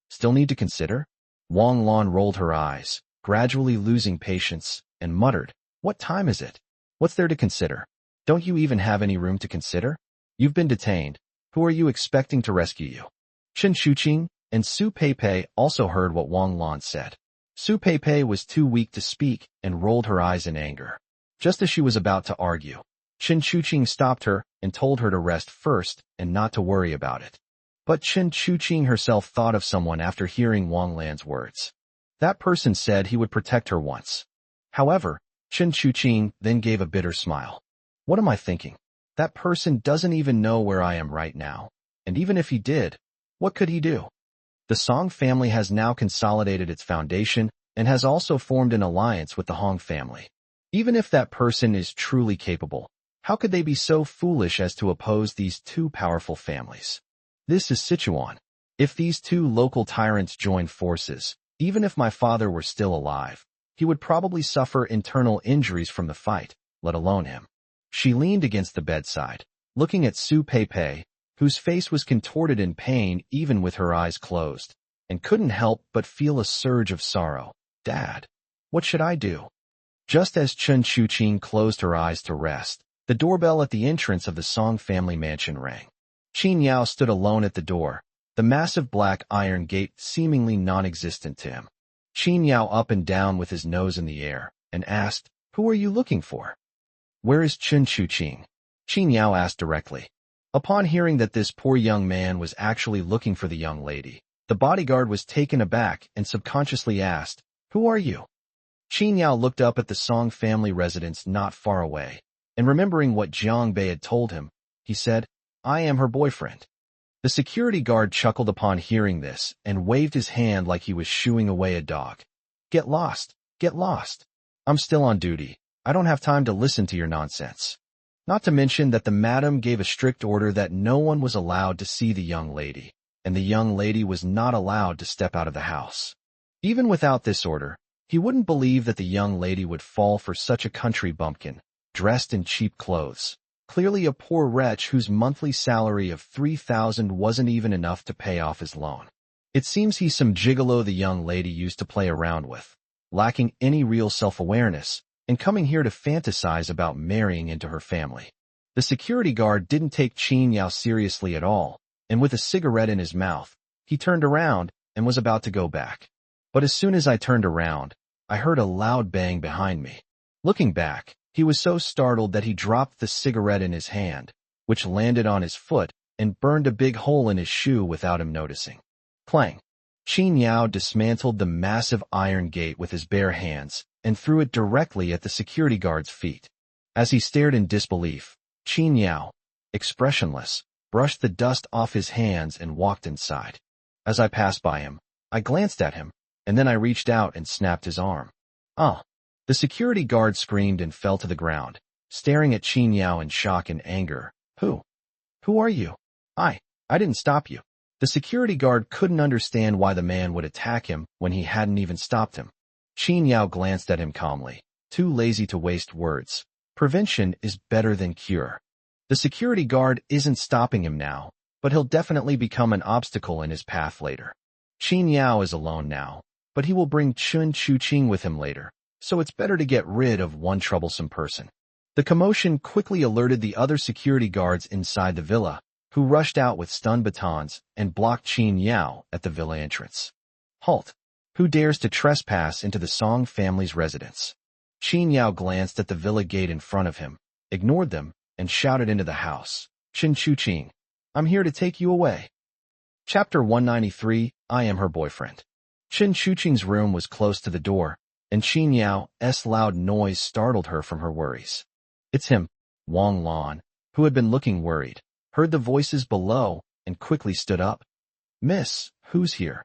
S1: "Still need to consider?" Wang Lan rolled her eyes, gradually losing patience, and muttered, "What time is it? What's there to consider? Don't you even have any room to consider? You've been detained. Who are you expecting to rescue you?" Chen Shuqing and Su Peipei also heard what Wang Lan said. Su Peipei was too weak to speak and rolled her eyes in anger. Just as she was about to argue, Chen Shuqing stopped her and told her to rest first and not to worry about it. But Chen Shuqing herself thought of someone after hearing Wang Lan's words. That person said he would protect her once. However, Chen Shuqing then gave a bitter smile. "What am I thinking? That person doesn't even know where I am right now. And even if he did, what could he do?" The Song family has now consolidated its foundation and has also formed an alliance with the Hong family. Even if that person is truly capable, how could they be so foolish as to oppose these two powerful families? This is Sichuan. If these two local tyrants joined forces, even if my father were still alive, he would probably suffer internal injuries from the fight, let alone him. She leaned against the bedside, looking at Su Peipei, whose face was contorted in pain even with her eyes closed, and couldn't help but feel a surge of sorrow. "Dad, what should I do?" Just as Chen Shuqing closed her eyes to rest, the doorbell at the entrance of the Song family mansion rang. Qin Yao stood alone at the door, the massive black iron gate seemingly non-existent to him. Qin Yao up and down with his nose in the air, and asked, "Who are you looking for?" "Where is Chen Shuqing?" Qin Yao asked directly. Upon hearing that this poor young man was actually looking for the young lady, the bodyguard was taken aback and subconsciously asked, "Who are you?" Qin Yao looked up at the Song family residence not far away, and remembering what Jiang Bei had told him, he said, "I am her boyfriend." The security guard chuckled upon hearing this and waved his hand like he was shooing away a dog. "Get lost, get lost. I'm still on duty. I don't have time to listen to your nonsense." Not to mention that the madam gave a strict order that no one was allowed to see the young lady, and the young lady was not allowed to step out of the house. Even without this order, he wouldn't believe that the young lady would fall for such a country bumpkin, dressed in cheap clothes. Clearly a poor wretch whose monthly salary of 3,000 wasn't even enough to pay off his loan. It seems he's some gigolo the young lady used to play around with, lacking any real self-awareness, and coming here to fantasize about marrying into her family. The security guard didn't take Qin Yao seriously at all, and with a cigarette in his mouth, he turned around and was about to go back. But as soon as I turned around, I heard a loud bang behind me. Looking back, he was so startled that he dropped the cigarette in his hand, which landed on his foot and burned a big hole in his shoe without him noticing. Clang! Qin Yao dismantled the massive iron gate with his bare hands and threw it directly at the security guard's feet. As he stared in disbelief, Qin Yao, expressionless, brushed the dust off his hands and walked inside. As I passed by him, I glanced at him, and then I reached out and snapped his arm. "Ah!" The security guard screamed and fell to the ground, staring at Qin Yao in shock and anger. Who are you?" I didn't stop you." The security guard couldn't understand why the man would attack him when he hadn't even stopped him. Qin Yao glanced at him calmly, too lazy to waste words. Prevention is better than cure. The security guard isn't stopping him now, but he'll definitely become an obstacle in his path later. Qin Yao is alone now, but he will bring Chen Shuqing with him later, so it's better to get rid of one troublesome person. The commotion quickly alerted the other security guards inside the villa, who rushed out with stun batons and blocked Qin Yao at the villa entrance. "Halt! Who dares to trespass into the Song family's residence?" Qin Yao glanced at the villa gate in front of him, ignored them, and shouted into the house, "Chen Shuqing, I'm here to take you away." Chapter 193, I am her boyfriend. Chen Shuqing's room was close to the door, and Qin Yao's loud noise startled her from her worries. "It's him." Wang Lan, who had been looking worried, heard the voices below and quickly stood up. "Miss, who's here?"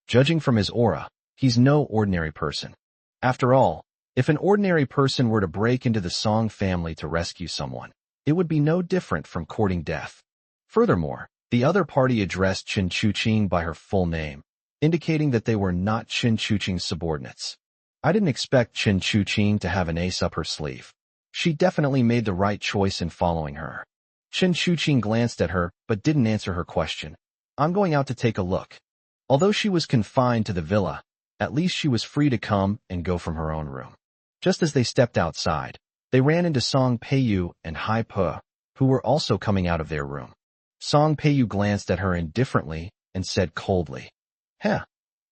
S1: Judging from his aura, he's no ordinary person. After all, if an ordinary person were to break into the Song family to rescue someone, it would be no different from courting death. Furthermore, The other party addressed Chen Chuqing by her full name, indicating that they were not Chen Chuqing's subordinates. I didn't expect Chen Chuqing to have an ace up her sleeve. She definitely made the right choice in following her. Chen Chuqing glanced at her, but didn't answer her question. I'm going out to take a look. Although she was confined to the villa, at least she was free to come and go from her own room. Just as they stepped outside, they ran into Song Peiyu and Hai Pe, who were also coming out of their room. Song Peiyu glanced at her indifferently and said coldly, "Heh,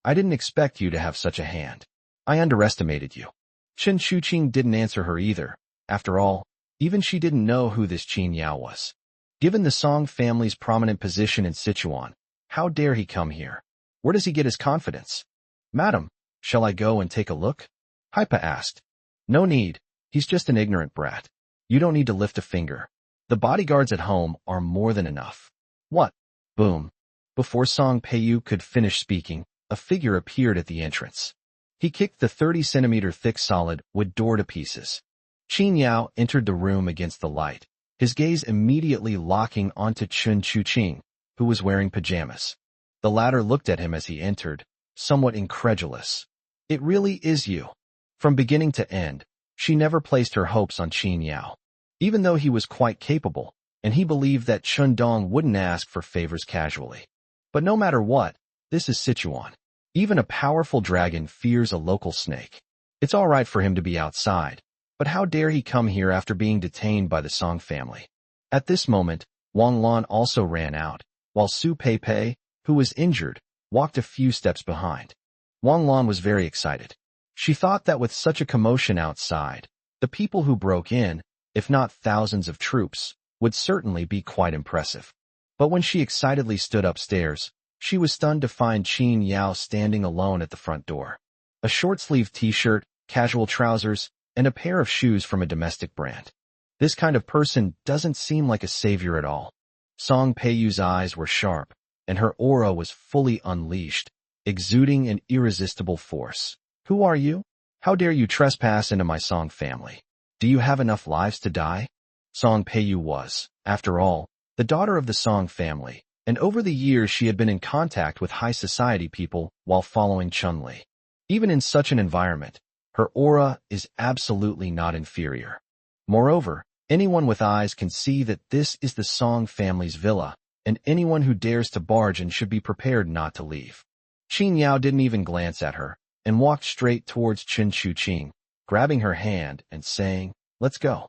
S1: I didn't expect you to have such a hand. I underestimated you." Chen Chuqing didn't answer her either. After all, even she didn't know who this Qin Yao was. Given the Song family's prominent position in Sichuan, how dare he come here? Where does he get his confidence? "Madam, shall I go and take a look?" Hai Pe asked. "No need. He's just an ignorant brat. You don't need to lift a finger. The bodyguards at home are more than enough." What? Boom. Before Song Peiyu could finish speaking, a figure appeared at the entrance. He kicked the 30-centimeter thick solid wood door to pieces. Qin Yao entered the room against the light, his gaze immediately locking onto Chen Chuqing, who was wearing pajamas. The latter looked at him as he entered, somewhat incredulous. "It really is you." From beginning to end, she never placed her hopes on Qin Yao. Even though he was quite capable, and he believed that Chun Dong wouldn't ask for favors casually. But no matter what, this is Sichuan. Even a powerful dragon fears a local snake. It's all right for him to be outside, but how dare he come here after being detained by the Song family? At this moment, Wang Lan also ran out, while Su Peipei, who was injured, walked a few steps behind. Wang Lan was very excited. She thought that with such a commotion outside, the people who broke in, if not thousands of troops, would certainly be quite impressive. But when she excitedly stood upstairs, she was stunned to find Qin Yao standing alone at the front door. A short-sleeved t-shirt, casual trousers, and a pair of shoes from a domestic brand. This kind of person doesn't seem like a savior at all. Song Peiyu's eyes were sharp, and her aura was fully unleashed, exuding an irresistible force. "Who are you? How dare you trespass into my Song family? Do you have enough lives to die?" Song Peiyu was, after all, the daughter of the Song family, and over the years she had been in contact with high society people while following Chun-Li. Even in such an environment, her aura is absolutely not inferior. Moreover, anyone with eyes can see that this is the Song family's villa, and anyone who dares to barge in should be prepared not to leave. Qin Yao didn't even glance at her, and walked straight towards Chen Chuqing, grabbing her hand and saying, "Let's go."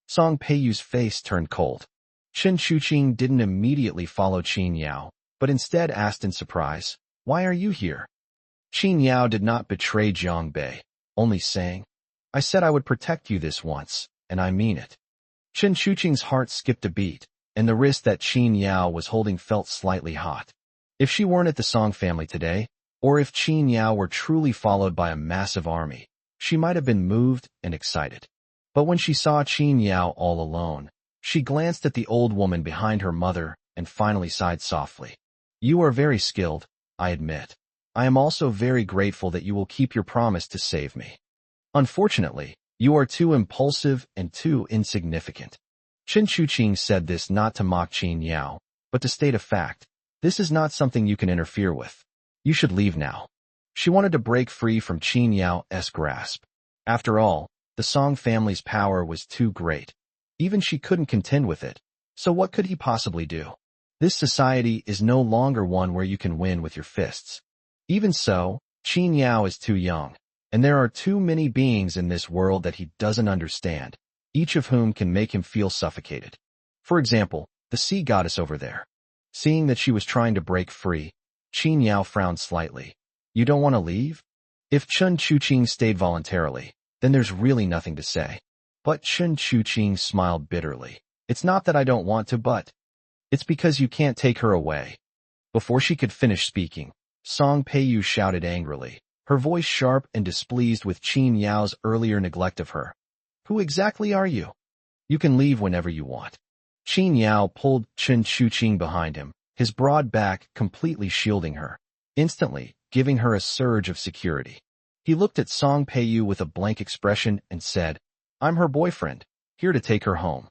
S1: Song Peiyu's face turned cold. Chen Chuqing didn't immediately follow Qin Yao, but instead asked in surprise, "Why are you here?" Qin Yao did not betray Jiang Bei, only saying, "I said I would protect you this once, and I mean it." Chen Chuqing's heart skipped a beat, and the wrist that Qin Yao was holding felt slightly hot. If she weren't at the Song family today, or if Qin Yao were truly followed by a massive army, she might have been moved and excited. But when she saw Qin Yao all alone, she glanced at the old woman behind her mother and finally sighed softly. "You are very skilled, I admit. I am also very grateful that you will keep your promise to save me. Unfortunately, you are too impulsive and too insignificant." Chen Chuqing said this not to mock Qin Yao, but to state a fact. This is not something you can interfere with. You should leave now. She wanted to break free from Qin Yao's grasp. After all, the Song family's power was too great. Even she couldn't contend with it. So what could he possibly do? This society is no longer one where you can win with your fists. Even so, Qin Yao is too young, and there are too many beings in this world that he doesn't understand, each of whom can make him feel suffocated. For example, the sea goddess over there. Seeing that she was trying to break free, Qin Yao frowned slightly. "You don't want to leave?" If Chen Chuqing stayed voluntarily, then there's really nothing to say. But Chen Chuqing smiled bitterly. "It's not that I don't want to, but it's because you can't take her away." Before she could finish speaking, Song Peiyu shouted angrily, her voice sharp and displeased with Qin Yao's earlier neglect of her. "Who exactly are you? You can leave whenever you want." Qin Yao pulled Chen Chuqing behind him, his broad back completely shielding her, instantly giving her a surge of security. He looked at Song Peiyu with a blank expression and said, "I'm her boyfriend, here to take her home."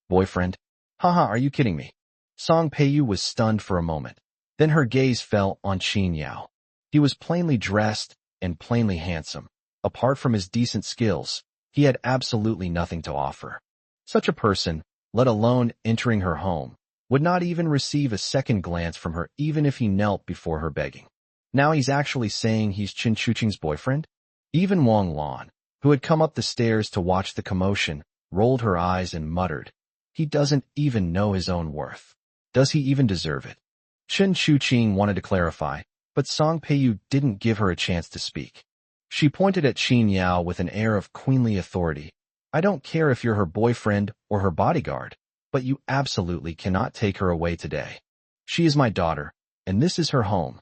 S1: "Boyfriend? Haha, are you kidding me?" Song Peiyu was stunned for a moment. Then her gaze fell on Qin Yao. He was plainly dressed and plainly handsome. Apart from his decent skills, he had absolutely nothing to offer. Such a person, let alone entering her home, would not even receive a second glance from her even if he knelt before her begging. Now he's actually saying he's Chen Shuqing's boyfriend? Even Wang Lan, who had come up the stairs to watch the commotion, rolled her eyes and muttered, "He doesn't even know his own worth. Does he even deserve it?" Chen Shuqing wanted to clarify, but Song Peiyu didn't give her a chance to speak. She pointed at Qin Yao with an air of queenly authority. "I don't care if you're her boyfriend or her bodyguard, but you absolutely cannot take her away today. She is my daughter, and this is her home."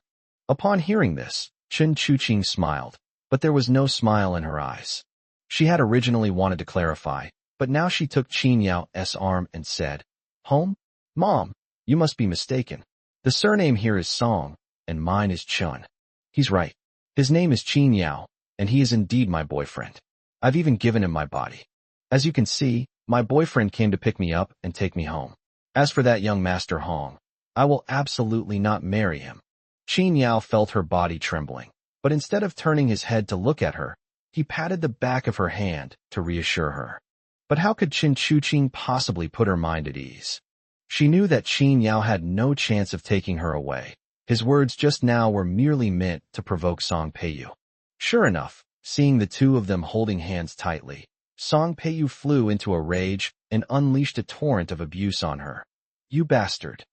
S1: Upon hearing this, Chen Shuqing smiled, but there was no smile in her eyes. She had originally wanted to clarify, but now she took Qin Yao's arm and said, "Home? Mom, you must be mistaken. The surname here is Song, and mine is Chun." He's right. His name is Qin Yao, and he is indeed my boyfriend. I've even given him my body. As you can see, my boyfriend came to pick me up and take me home. As for that young Master Hong, I will absolutely not marry him. Qin Yao felt her body trembling, but instead of turning his head to look at her, he patted the back of her hand to reassure her. But how could Chen Shuqing possibly put her mind at ease? She knew that Qin Yao had no chance of taking her away. His words just now were merely meant to provoke Song Peiyu. Sure enough, seeing the two of them holding hands tightly, Song Peiyu flew into a rage and unleashed a torrent of abuse on her. "You bastard!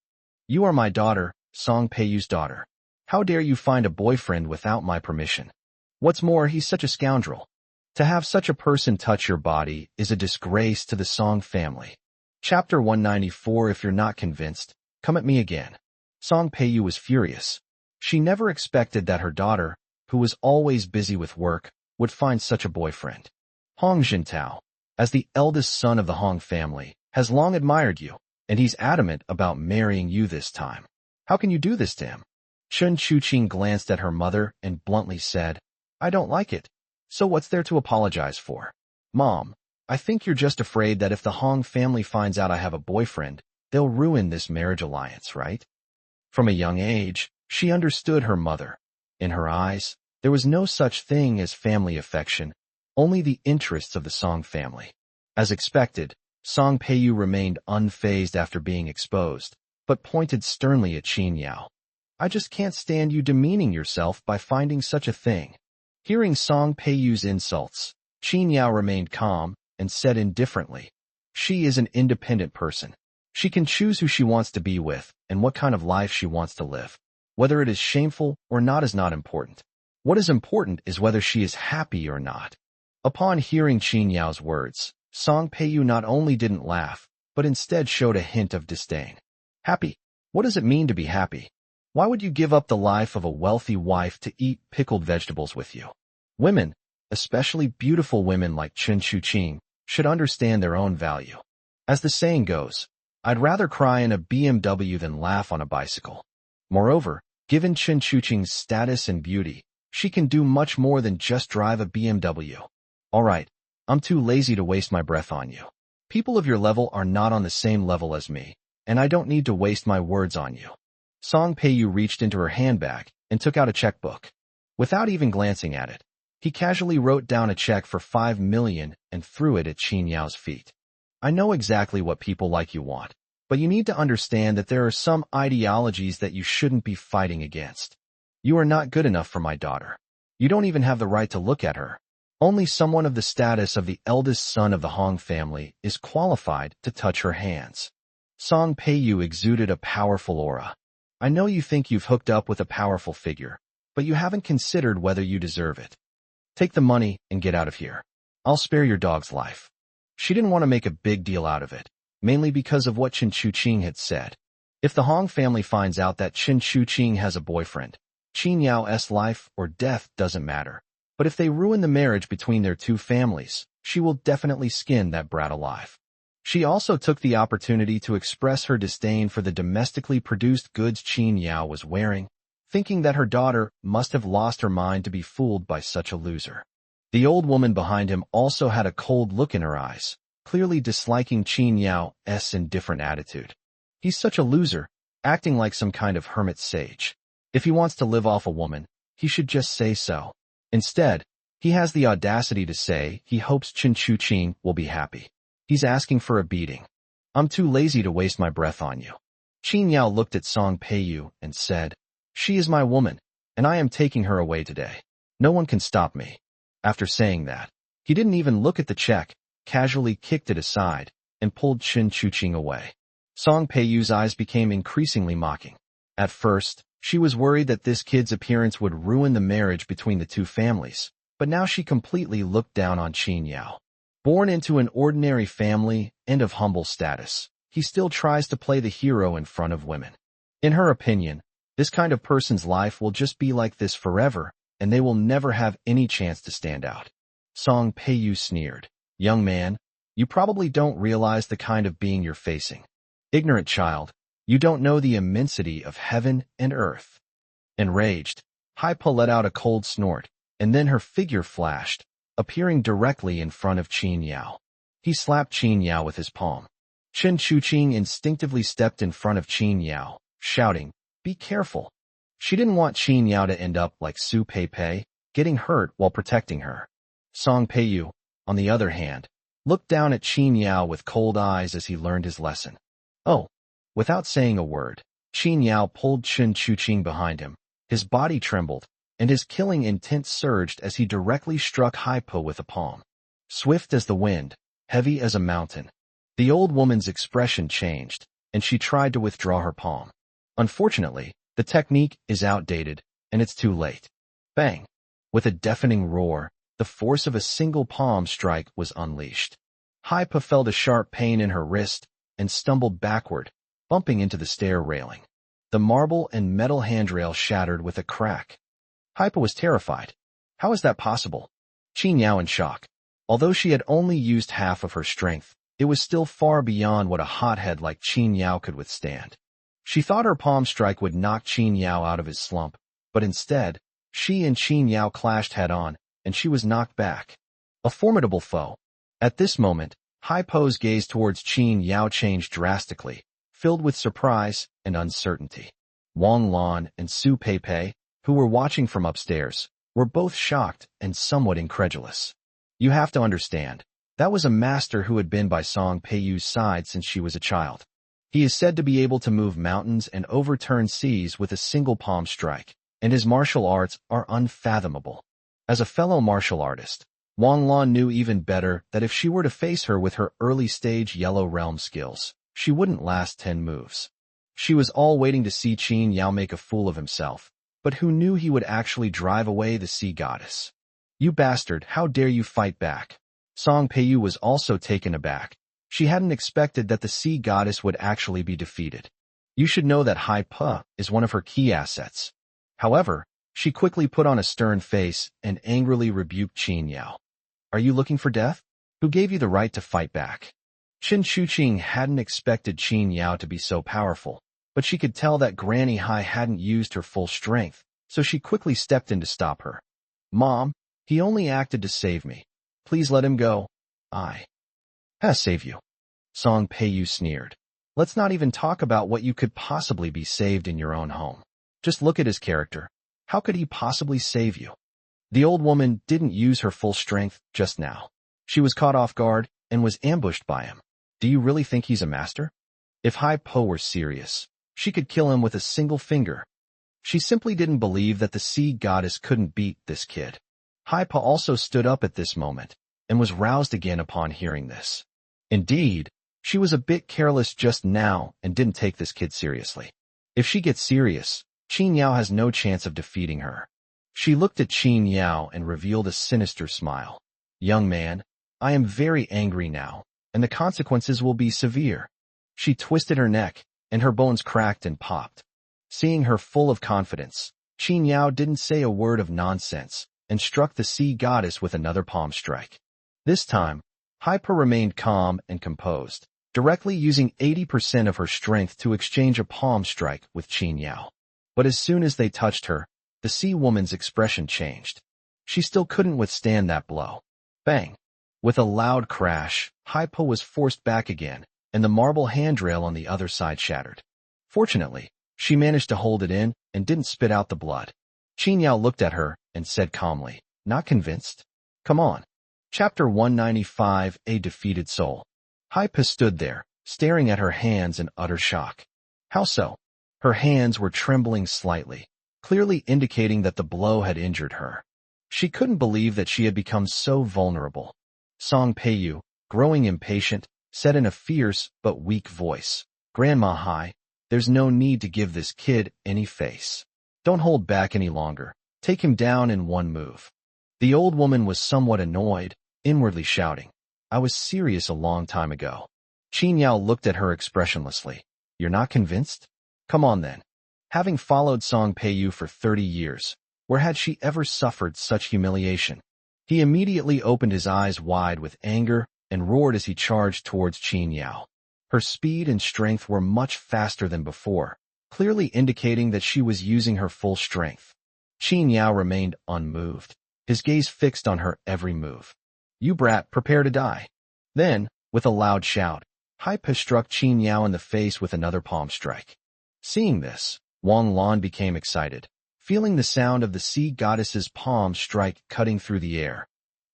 S1: You are my daughter, Song Peiyu's daughter. How dare you find a boyfriend without my permission? What's more, he's such a scoundrel. To have such a person touch your body is a disgrace to the Song family." Chapter 194. If you're not convinced, come at me again. Song Peiyu was furious. She never expected that her daughter, who was always busy with work, would find such a boyfriend. Hong Jintao, as the eldest son of the Hong family, has long admired you, and he's adamant about marrying you this time. How can you do this to him? Chen Shuqing glanced at her mother and bluntly said, "I don't like it. So what's there to apologize for? Mom, I think you're just afraid that if the Hong family finds out I have a boyfriend, they'll ruin this marriage alliance, right?" From a young age, she understood her mother. In her eyes, there was no such thing as family affection, only the interests of the Song family. As expected, Song Peiyu remained unfazed after being exposed, but pointed sternly at Qin Yao. "I just can't stand you demeaning yourself by finding such a thing." Hearing Song Peiyu's insults, Qin Yao remained calm and said indifferently, "She is an independent person. She can choose who she wants to be with and what kind of life she wants to live. Whether it is shameful or not is not important. What is important is whether she is happy or not." Upon hearing Qin Yao's words, Song Peiyu not only didn't laugh, but instead showed a hint of disdain. "Happy? What does it mean to be happy? Why would you give up the life of a wealthy wife to eat pickled vegetables with you? Women, especially beautiful women like Chen Shuqing, should understand their own value. As the saying goes, I'd rather cry in a BMW than laugh on a bicycle." Moreover, given Chen Shuqing's status and beauty, she can do much more than just drive a BMW. "All right, I'm too lazy to waste my breath on you. People of your level are not on the same level as me, and I don't need to waste my words on you." Song Peiyu reached into her handbag and took out a checkbook. Without even glancing at it, he casually wrote down a check for 5 million and threw it at Qin Yao's feet. "I know exactly what people like you want, but you need to understand that there are some ideologies that you shouldn't be fighting against. You are not good enough for my daughter. You don't even have the right to look at her. Only someone of the status of the eldest son of the Hong family is qualified to touch her hands." Song Peiyu exuded a powerful aura. "I know you think you've hooked up with a powerful figure, but you haven't considered whether you deserve it. Take the money and get out of here. I'll spare your dog's life." She didn't want to make a big deal out of it, mainly because of what Chen Shuqing had said. If the Hong family finds out that Chen Shuqing has a boyfriend, Qin Yao's life or death doesn't matter. But if they ruin the marriage between their two families, she will definitely skin that brat alive. She also took the opportunity to express her disdain for the domestically produced goods Qin Yao was wearing, thinking that her daughter must have lost her mind to be fooled by such a loser. The old woman behind him also had a cold look in her eyes, clearly disliking Qin Yao's indifferent attitude. He's such a loser, acting like some kind of hermit sage. If he wants to live off a woman, he should just say so. Instead, he has the audacity to say he hopes Chen Chuqing will be happy. He's asking for a beating. I'm too lazy to waste my breath on you. Qin Yao looked at Song Peiyu and said, She is my woman, and I am taking her away today. No one can stop me. After saying that, he didn't even look at the check, casually kicked it aside, and pulled Chen Chuqing away. Song Peiyu's eyes became increasingly mocking. At first, she was worried that this kid's appearance would ruin the marriage between the two families, but now she completely looked down on Qin Yao. Born into an ordinary family and of humble status, he still tries to play the hero in front of women. In her opinion, this kind of person's life will just be like this forever, and they will never have any chance to stand out. Song Peiyu sneered. Young man, you probably don't realize the kind of being you're facing. Ignorant child, you don't know the immensity of heaven and earth. Enraged, Haipa let out a cold snort, and then her figure flashed, appearing directly in front of Qin Yao. He slapped Qin Yao with his palm. Chen Chuqing instinctively stepped in front of Qin Yao, shouting, Be careful. She didn't want Qin Yao to end up like Su Peipei, getting hurt while protecting her. Song Peiyu, on the other hand, looked down at Qin Yao with cold eyes as he learned his lesson. Oh! Without saying a word, Qin Yao pulled Chen Chuqing behind him. His body trembled, and his killing intent surged as he directly struck Haipa with a palm. Swift as the wind, heavy as a mountain. The old woman's expression changed, and she tried to withdraw her palm. Unfortunately, the technique is outdated, and it's too late. Bang! With a deafening roar, the force of a single palm strike was unleashed. Haipa felt a sharp pain in her wrist and stumbled backward, bumping into the stair railing. The marble and metal handrail shattered with a crack. Haipa was terrified. How is that possible? Qin Yao in shock. Although she had only used half of her strength, it was still far beyond what a hothead like Qin Yao could withstand. She thought her palm strike would knock Qin Yao out of his slump, but instead, she and Qin Yao clashed head-on, and she was knocked back. A formidable foe. At this moment, Haipa's gaze towards Qin Yao changed drastically, filled with surprise and uncertainty. Wang Lan and Su Peipei, who were watching from upstairs, were both shocked and somewhat incredulous. You have to understand, that was a master who had been by Song Peiyu's side since she was a child. He is said to be able to move mountains and overturn seas with a single palm strike, and his martial arts are unfathomable. As a fellow martial artist, Wang Lan knew even better that if she were to face her with her early-stage Yellow Realm skills, she wouldn't last 10 moves. She was all waiting to see Qin Yao make a fool of himself, but who knew he would actually drive away the sea goddess? You bastard, how dare you fight back? Song Peiyu was also taken aback. She hadn't expected that the sea goddess would actually be defeated. You should know that Haipa is one of her key assets. However, she quickly put on a stern face and angrily rebuked Qin Yao. Are you looking for death? Who gave you the right to fight back? Chen Chuqing hadn't expected Qin Yao to be so powerful, but she could tell that Granny Hai hadn't used her full strength, so she quickly stepped in to stop her. Mom, he only acted to save me. Please let him go. I save you. Song Peiyu sneered. Let's not even talk about what you could possibly be saved in your own home. Just look at his character. How could he possibly save you? The old woman didn't use her full strength just now. She was caught off guard and was ambushed by him. Do you really think he's a master? If Haipa were serious, she could kill him with a single finger. She simply didn't believe that the sea goddess couldn't beat this kid. Haipa also stood up at this moment and was roused again upon hearing this. Indeed, she was a bit careless just now and didn't take this kid seriously. If she gets serious, Qin Yao has no chance of defeating her. She looked at Qin Yao and revealed a sinister smile. Young man, I am very angry now, and the consequences will be severe. She twisted her neck, and her bones cracked and popped. Seeing her full of confidence, Qin Yao didn't say a word of nonsense and struck the sea goddess with another palm strike. This time, Haipa remained calm and composed, directly using 80% of her strength to exchange a palm strike with Qin Yao. But as soon as they touched her, the sea woman's expression changed. She still couldn't withstand that blow. Bang! With a loud crash, Haipa was forced back again, and the marble handrail on the other side shattered. Fortunately, she managed to hold it in and didn't spit out the blood. Qin Yao looked at her and said calmly, "Not convinced? Come on." Chapter 195, A Defeated Soul. Hypa stood there, staring at her hands in utter shock. How so? Her hands were trembling slightly, clearly indicating that the blow had injured her. She couldn't believe that she had become so vulnerable. Song Peiyu, growing impatient, said in a fierce but weak voice, "Grandma Hai, there's no need to give this kid any face. Don't hold back any longer. Take him down in one move." The old woman was somewhat annoyed, inwardly shouting, "I was serious a long time ago." Qin Yao looked at her expressionlessly. "You're not convinced? Come on then." Having followed Song Peiyu for 30 years, where had she ever suffered such humiliation? He immediately opened his eyes wide with anger and roared as he charged towards Qin Yao. Her speed and strength were much faster than before, clearly indicating that she was using her full strength. Qin Yao remained unmoved, his gaze fixed on her every move. "You brat, prepare to die." Then, with a loud shout, Hypa struck Qin Yao in the face with another palm strike. Seeing this, Wang Lan became excited, feeling the sound of the sea goddess's palm strike cutting through the air.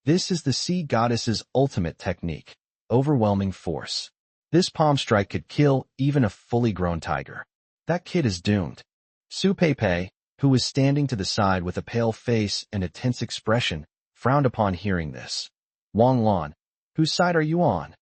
S1: This is the sea goddess's ultimate technique, overwhelming force. This palm strike could kill even a fully grown tiger. That kid is doomed. Su Peipei, who was standing to the side with a pale face and a tense expression, frowned upon hearing this. "Wang Lan, whose side are you on?"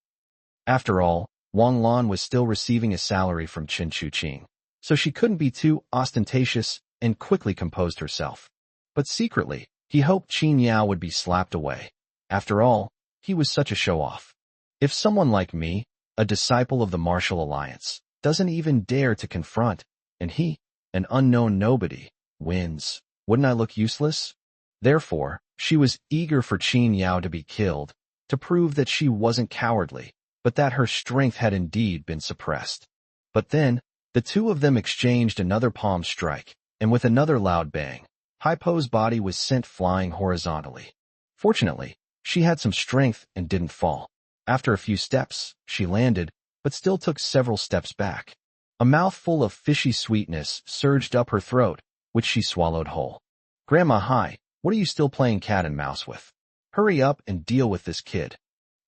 S1: After all, Wang Lan was still receiving a salary from Chen Chuqing, so she couldn't be too ostentatious and quickly composed herself. But secretly, he hoped Qin Yao would be slapped away. After all, he was such a show-off. If someone like me, a disciple of the Martial Alliance, doesn't even dare to confront, and he, an unknown nobody, wins, wouldn't I look useless? Therefore, she was eager for Qin Yao to be killed, to prove that she wasn't cowardly, but that her strength had indeed been suppressed. But then, the two of them exchanged another palm strike, and with another loud bang, Hypo's body was sent flying horizontally. Fortunately, she had some strength and didn't fall. After a few steps, she landed, but still took several steps back. A mouthful of fishy sweetness surged up her throat, which she swallowed whole. "Grandma Hai, what are you still playing cat and mouse with? Hurry up and deal with this kid."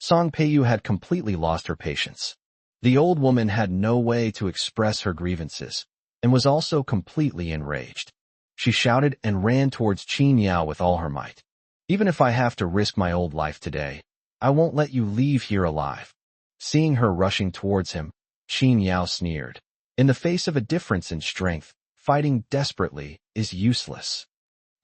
S1: Song Peiyu had completely lost her patience. The old woman had no way to express her grievances, and was also completely enraged. She shouted and ran towards Qin Yao with all her might. "Even if I have to risk my old life today, I won't let you leave here alive." Seeing her rushing towards him, Qin Yao sneered. In the face of a difference in strength, fighting desperately is useless.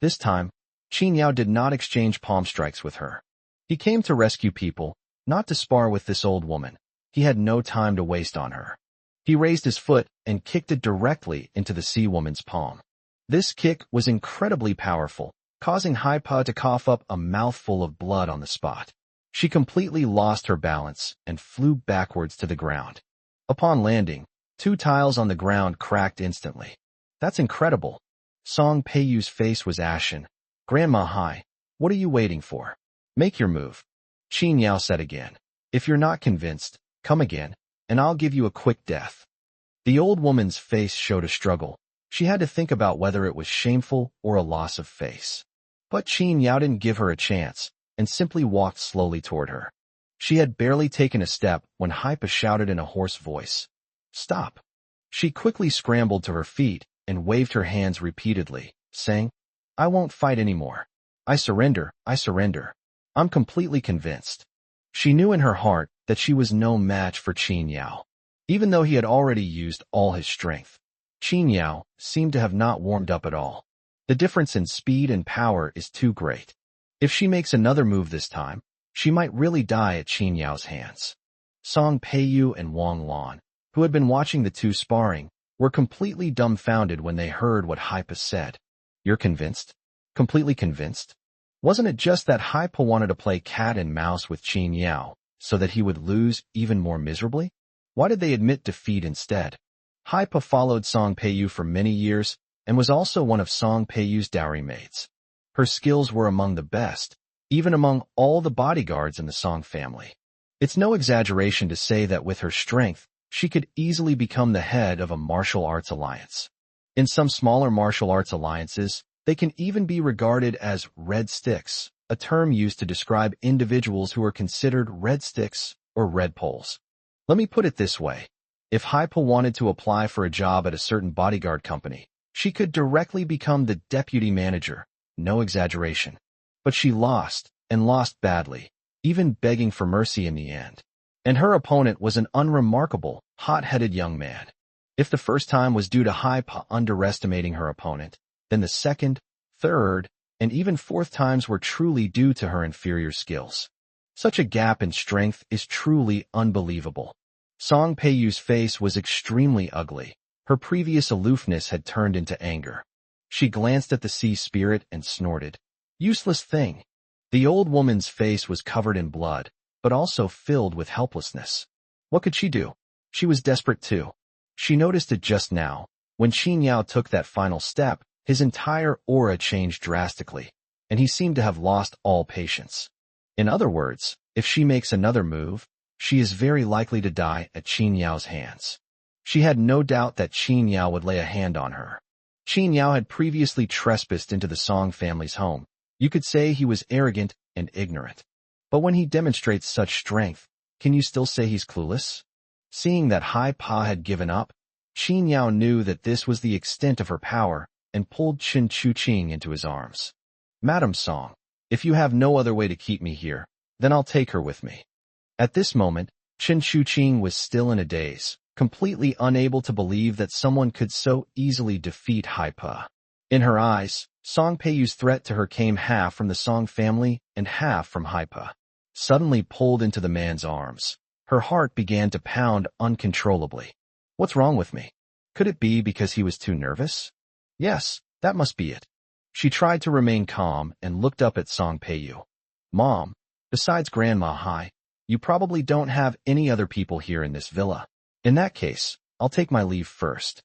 S1: This time, Qin Yao did not exchange palm strikes with her. He came to rescue people, not to spar with this old woman. He had no time to waste on her. He raised his foot and kicked it directly into the sea woman's palm. This kick was incredibly powerful, causing Hypa to cough up a mouthful of blood on the spot. She completely lost her balance and flew backwards to the ground. Upon landing, 2 tiles on the ground cracked instantly. "That's incredible." Song Peiyu's face was ashen. "Grandma Hai, what are you waiting for? Make your move." Qin Yao said again, "If you're not convinced, come again, and I'll give you a quick death." The old woman's face showed a struggle. She had to think about whether it was shameful or a loss of face. But Qin Yao didn't give her a chance, and simply walked slowly toward her. She had barely taken a step when Hypa shouted in a hoarse voice, "Stop." She quickly scrambled to her feet and waved her hands repeatedly, saying, "I won't fight anymore. I surrender, I surrender. I'm completely convinced." She knew in her heart that she was no match for Qin Yao. Even though he had already used all his strength, Qin Yao seemed to have not warmed up at all. The difference in speed and power is too great. If she makes another move this time, she might really die at Qin Yao's hands. Song Peiyu and Wang Lan, who had been watching the two sparring, were completely dumbfounded when they heard what Hypa said. "You're convinced? Completely convinced? Wasn't it just that Hypa wanted to play cat and mouse with Qin Yao, so that he would lose even more miserably? Why did they admit defeat instead?" Hypa followed Song Peiyu for many years, and was also one of Song Peiyu's dowry maids. Her skills were among the best, even among all the bodyguards in the Song family. It's no exaggeration to say that with her strength, she could easily become the head of a martial arts alliance. In some smaller martial arts alliances, they can even be regarded as red sticks, a term used to describe individuals who are considered red sticks or red poles. Let me put it this way. If Hypa wanted to apply for a job at a certain bodyguard company, she could directly become the deputy manager, no exaggeration. But she lost, and lost badly, even begging for mercy in the end. And her opponent was an unremarkable, hot-headed young man. If the first time was due to Hypa underestimating her opponent, then the second, third, and even fourth times were truly due to her inferior skills. Such a gap in strength is truly unbelievable. Song Peiyu's face was extremely ugly. Her previous aloofness had turned into anger. She glanced at the sea spirit and snorted. Useless thing. The old woman's face was covered in blood, but also filled with helplessness. What could she do? She was desperate too. She noticed it just now. When Qin Yao took that final step, his entire aura changed drastically, and he seemed to have lost all patience. In other words, if she makes another move, she is very likely to die at Qin Yao's hands. She had no doubt that Qin Yao would lay a hand on her. Qin Yao had previously trespassed into the Song family's home. You could say he was arrogant and ignorant. But when he demonstrates such strength, can you still say he's clueless? Seeing that Hai Pa had given up, Qin Yao knew that this was the extent of her power and pulled Chen Chuqing into his arms. Madam Song, if you have no other way to keep me here, then I'll take her with me. At this moment, Chen Chuqing was still in a daze, completely unable to believe that someone could so easily defeat Hai Pa. In her eyes, Song Peiyu's threat to her came half from the Song family and half from Hai Pa. Suddenly pulled into the man's arms, her heart began to pound uncontrollably. What's wrong with me? Could it be because he was too nervous? Yes, that must be it. She tried to remain calm and looked up at Song Peiyu. Mom, besides Grandma Hai, you probably don't have any other people here in this villa. In that case, I'll take my leave first.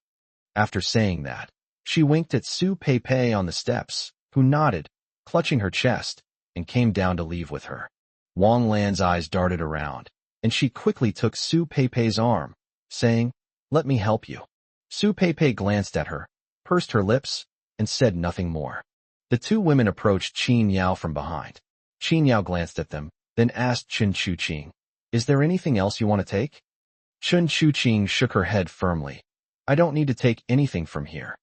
S1: After saying that, she winked at Su Pei on the steps, who nodded, clutching her chest, and came down to leave with her. Wang Lan's eyes darted around, and she quickly took Su Pei's arm, saying, "Let me help you." Su Pei glanced at her, pursed her lips, and said nothing more. The two women approached Qin Yao from behind. Qin Yao glanced at them, then asked Chen Chuqing, "Is there anything else you want to take?" Chen Chuqing shook her head firmly. "I don't need to take anything from here."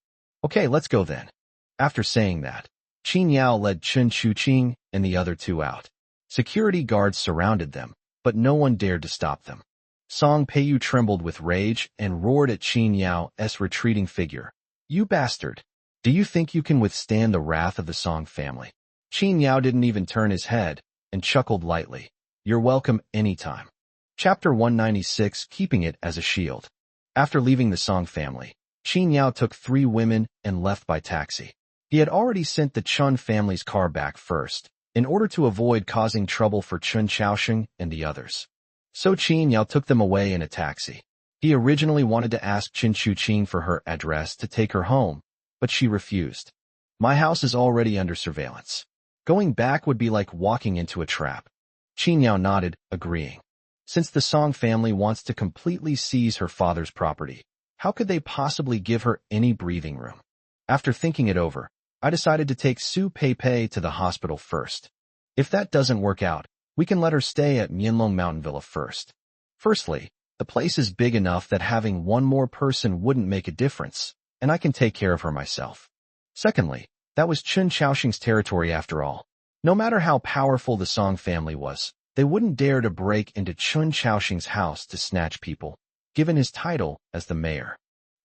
S1: "Okay, let's go then." After saying that, Qin Yao led Chen Chuqing and the other two out. Security guards surrounded them, but no one dared to stop them. Song Peiyu trembled with rage and roared at Qin Yao's retreating figure. "You bastard! Do you think you can withstand the wrath of the Song family?" Qin Yao didn't even turn his head and chuckled lightly. "You're welcome anytime." Chapter 196, Keeping It as a Shield. After leaving the Song family, Qin Yao took 3 women and left by taxi. He had already sent the Chun family's car back first, in order to avoid causing trouble for Chun Chaosheng and the others. So Qin Yao took them away in a taxi. He originally wanted to ask Chen Chuqing for her address to take her home, but she refused. "My house is already under surveillance. Going back would be like walking into a trap." Qin Yao nodded, agreeing. Since the Song family wants to completely seize her father's property, how could they possibly give her any breathing room? After thinking it over, I decided to take Su Pei to the hospital first. If that doesn't work out, we can let her stay at Mianlong Mountain Villa first. Firstly, the place is big enough that having one more person wouldn't make a difference, and I can take care of her myself. Secondly, that was Chun Chaosheng's territory after all. No matter how powerful the Song family was, they wouldn't dare to break into Chun Chaosheng's house to snatch people, given his title as the mayor.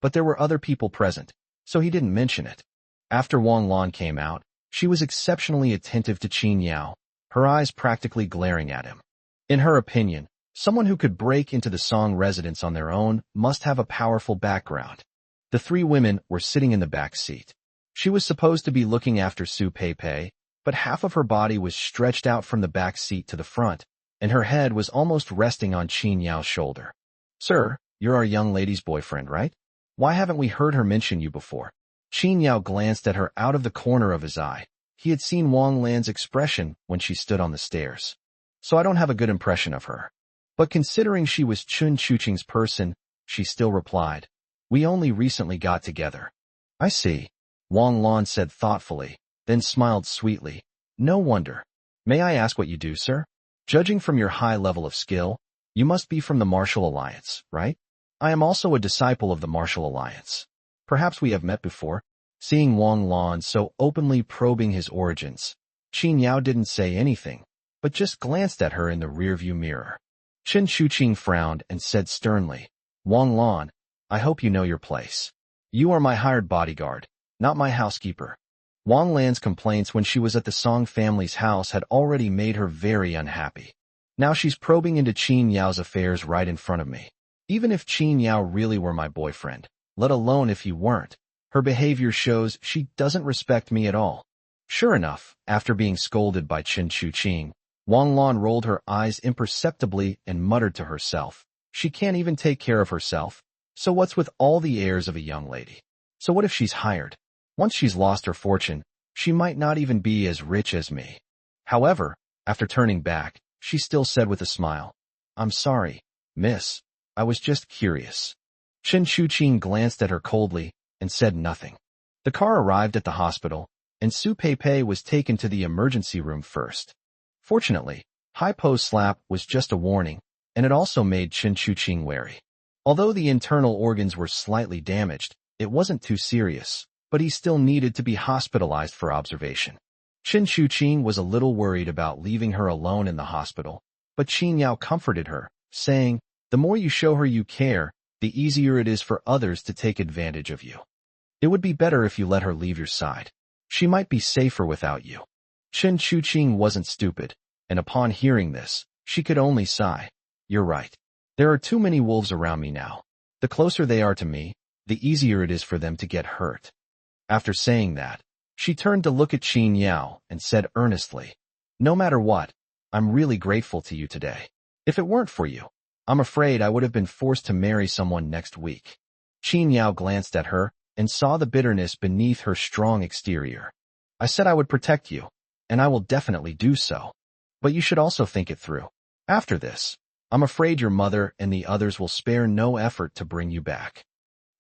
S1: But there were other people present, so he didn't mention it. After Wang Lan came out, she was exceptionally attentive to Qin Yao, her eyes practically glaring at him. In her opinion, someone who could break into the Song residence on their own must have a powerful background. The 3 women were sitting in the back seat. She was supposed to be looking after Su Pei, but half of her body was stretched out from the back seat to the front, and her head was almost resting on Qin Yao's shoulder. "Sir, you're our young lady's boyfriend, right? Why haven't we heard her mention you before?" Qin Yao glanced at her out of the corner of his eye. He had seen Wang Lan's expression when she stood on the stairs. "So I don't have a good impression of her." But considering she was Chun Chuching's person, she still replied, "We only recently got together." "I see," Wang Lan said thoughtfully, then smiled sweetly. "No wonder. May I ask what you do, sir? Judging from your high level of skill, you must be from the Martial Alliance, right? I am also a disciple of the Martial Alliance. Perhaps we have met before." Seeing Wang Lan so openly probing his origins, Qin Yao didn't say anything, but just glanced at her in the rearview mirror. Chen Shuqing frowned and said sternly, "Wang Lan, I hope you know your place. You are my hired bodyguard, not my housekeeper." Wang Lan's complaints when she was at the Song family's house had already made her very unhappy. Now she's probing into Qin Yao's affairs right in front of me. Even if Qin Yao really were my boyfriend, let alone if he weren't, her behavior shows she doesn't respect me at all. Sure enough, after being scolded by Chen Shuqing, Wang Lan rolled her eyes imperceptibly and muttered to herself, "She can't even take care of herself. So what's with all the airs of a young lady? So what if she's hired? Once she's lost her fortune, she might not even be as rich as me." However, after turning back, she still said with a smile, "I'm sorry, miss. I was just curious." Chen Shuqing glanced at her coldly and said nothing. The car arrived at the hospital, and Su Pei was taken to the emergency room first. Fortunately, Haipo's slap was just a warning, and it also made Chen Shuqing wary. Although the internal organs were slightly damaged, it wasn't too serious, but he still needed to be hospitalized for observation. Chen Shuqing was a little worried about leaving her alone in the hospital, but Qin Yao comforted her, saying, "The more you show her you care, the easier it is for others to take advantage of you. It would be better if you let her leave your side. She might be safer without you." Chen Shuqing wasn't stupid, and upon hearing this, she could only sigh. "You're right. There are too many wolves around me now. The closer they are to me, the easier it is for them to get hurt." After saying that, she turned to look at Qin Yao and said earnestly, "No matter what, I'm really grateful to you today. If it weren't for you, I'm afraid I would have been forced to marry someone next week." Qin Yao glanced at her and saw the bitterness beneath her strong exterior. "I said I would protect you, and I will definitely do so. But you should also think it through. After this, I'm afraid your mother and the others will spare no effort to bring you back.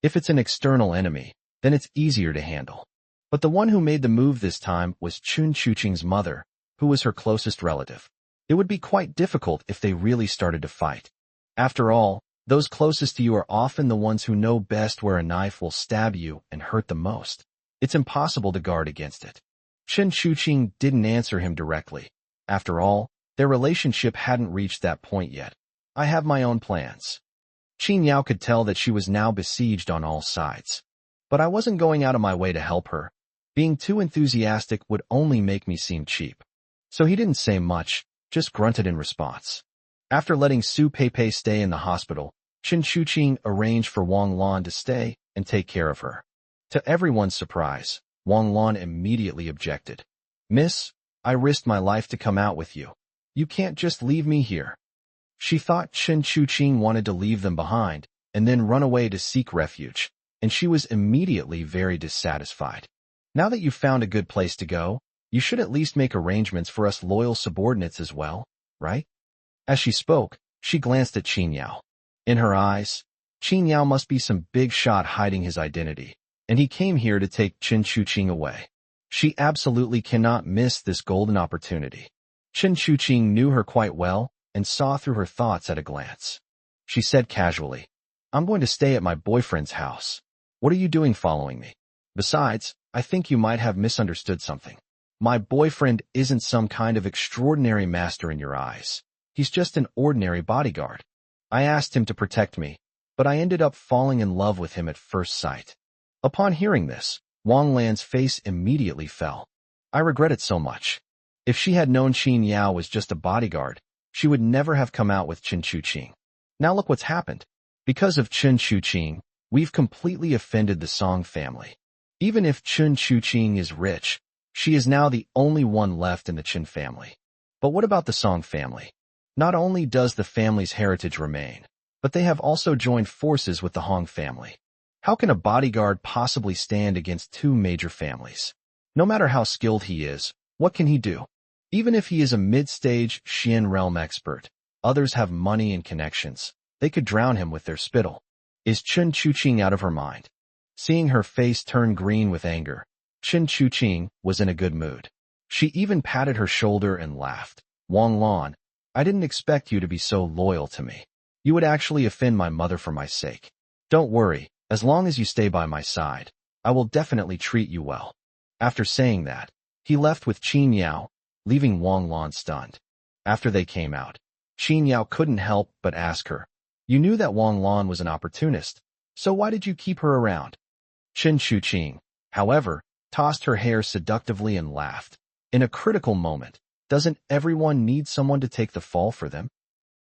S1: If it's an external enemy, then it's easier to handle. But the one who made the move this time was Chun Chuching's mother, who was her closest relative. It would be quite difficult if they really started to fight. After all, those closest to you are often the ones who know best where a knife will stab you and hurt the most. It's impossible to guard against it." Chen Shuqing didn't answer him directly. After all, their relationship hadn't reached that point yet. "I have my own plans." Qin Yao could tell that she was now besieged on all sides. "But I wasn't going out of my way to help her. Being too enthusiastic would only make me seem cheap." So he didn't say much, just grunted in response. After letting Su Pei stay in the hospital, Chen Shuqing arranged for Wang Lan to stay and take care of her. To everyone's surprise, Wang Lan immediately objected. "Miss, I risked my life to come out with you. You can't just leave me here." She thought Chen Shuqing wanted to leave them behind and then run away to seek refuge, and she was immediately very dissatisfied. "Now that you've found a good place to go, you should at least make arrangements for us loyal subordinates as well, right?" As she spoke, she glanced at Qin Yao. In her eyes, Qin Yao must be some big shot hiding his identity, and he came here to take Chen Shuqing away. She absolutely cannot miss this golden opportunity. Chen Shuqing knew her quite well and saw through her thoughts at a glance. She said casually, "I'm going to stay at my boyfriend's house. What are you doing following me? Besides, I think you might have misunderstood something. My boyfriend isn't some kind of extraordinary master in your eyes. He's just an ordinary bodyguard. I asked him to protect me, but I ended up falling in love with him at first sight." Upon hearing this, Wang Lan's face immediately fell. "I regret it so much. If she had known Qin Yao was just a bodyguard, she would never have come out with Chen Shuqing. Now look what's happened. Because of Chen Shuqing, we've completely offended the Song family. Even if Chen Shuqing is rich, she is now the only one left in the Chen family. But what about the Song family? Not only does the family's heritage remain, but they have also joined forces with the Hong family. How can a bodyguard possibly stand against two major families? No matter how skilled he is, what can he do? Even if he is a mid-stage Xian realm expert, Others have money and connections. They could drown him with their spittle. Is Chen Chuqing out of her mind? Seeing her face turn green with anger, Chen Chuqing was in a good mood. She even patted her shoulder and laughed. Wang Lan, I didn't expect you to be so loyal to me. You would actually offend my mother for my sake. Don't worry, as long as you stay by my side, I will definitely treat you well. After saying that, he left with Qin Yao, leaving Wang Lan stunned. After they came out, Qin Yao couldn't help but ask her, you knew that Wang Lan was an opportunist, so why did you keep her around? Chen Chuqing, however, tossed her hair seductively and laughed. In a critical moment, doesn't everyone need someone to take the fall for them?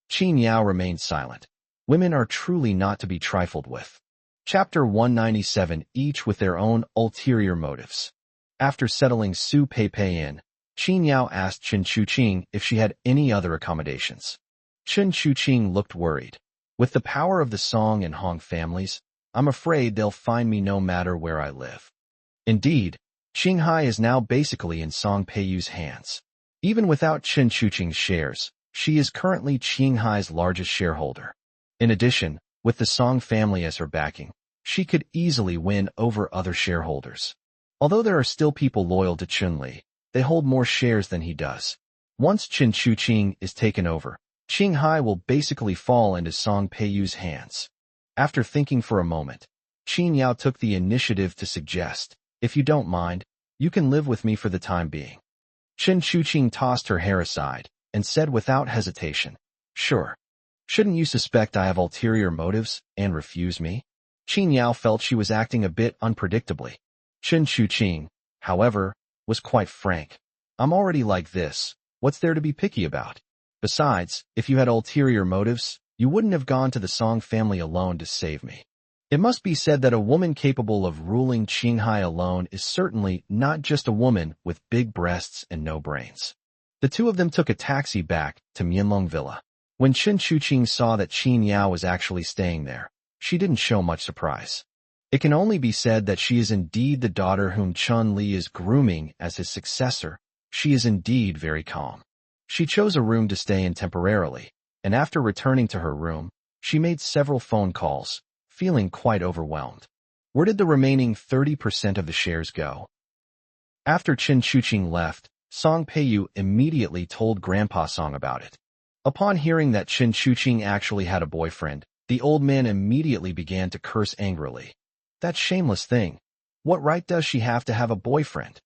S1: Qin Yao remained silent. Women are truly not to be trifled with. Chapter 197, each with their own ulterior motives. After settling Su Peipei in, Qin Yao asked Chen Chuqing if she had any other accommodations. Chen Chuqing looked worried. With the power of the Song and Hong families, I'm afraid they'll find me no matter where I live. Indeed, Qinghai is now basically in Song Peiyu's hands. Even without Chen Chuqing's shares, she is currently Qinghai's largest shareholder. In addition, with the Song family as her backing, she could easily win over other shareholders. Although there are still people loyal to Chun-Li, they hold more shares than he does. Once Chen Chuqing is taken over, Qinghai will basically fall into Song Peiyu's hands. After thinking for a moment, Qin Yao took the initiative to suggest, if you don't mind, you can live with me for the time being. Chen Chuqing tossed her hair aside and said without hesitation, sure. Shouldn't you suspect I have ulterior motives and refuse me? Qin Yao felt she was acting a bit unpredictably. Chen Chuqing, however, was quite frank. I'm already like this. What's there to be picky about? Besides, if you had ulterior motives, you wouldn't have gone to the Song family alone to save me. It must be said that a woman capable of ruling Qinghai alone is certainly not just a woman with big breasts and no brains. The two of them took a taxi back to Mianlong Villa. When Chen Chuqing saw that Qin Yao was actually staying there, she didn't show much surprise. It can only be said that she is indeed the daughter whom Chun-Li is grooming as his successor. She is indeed very calm. She chose a room to stay in temporarily, and after returning to her room, she made several phone calls, feeling quite overwhelmed. Where did the remaining 30% of the shares go? After Chen Chuqing left, Song Peiyu immediately told Grandpa Song about it. Upon hearing that Chen Chuqing actually had a boyfriend, the old man immediately began to curse angrily. That shameless thing. What right does she have to have a boyfriend?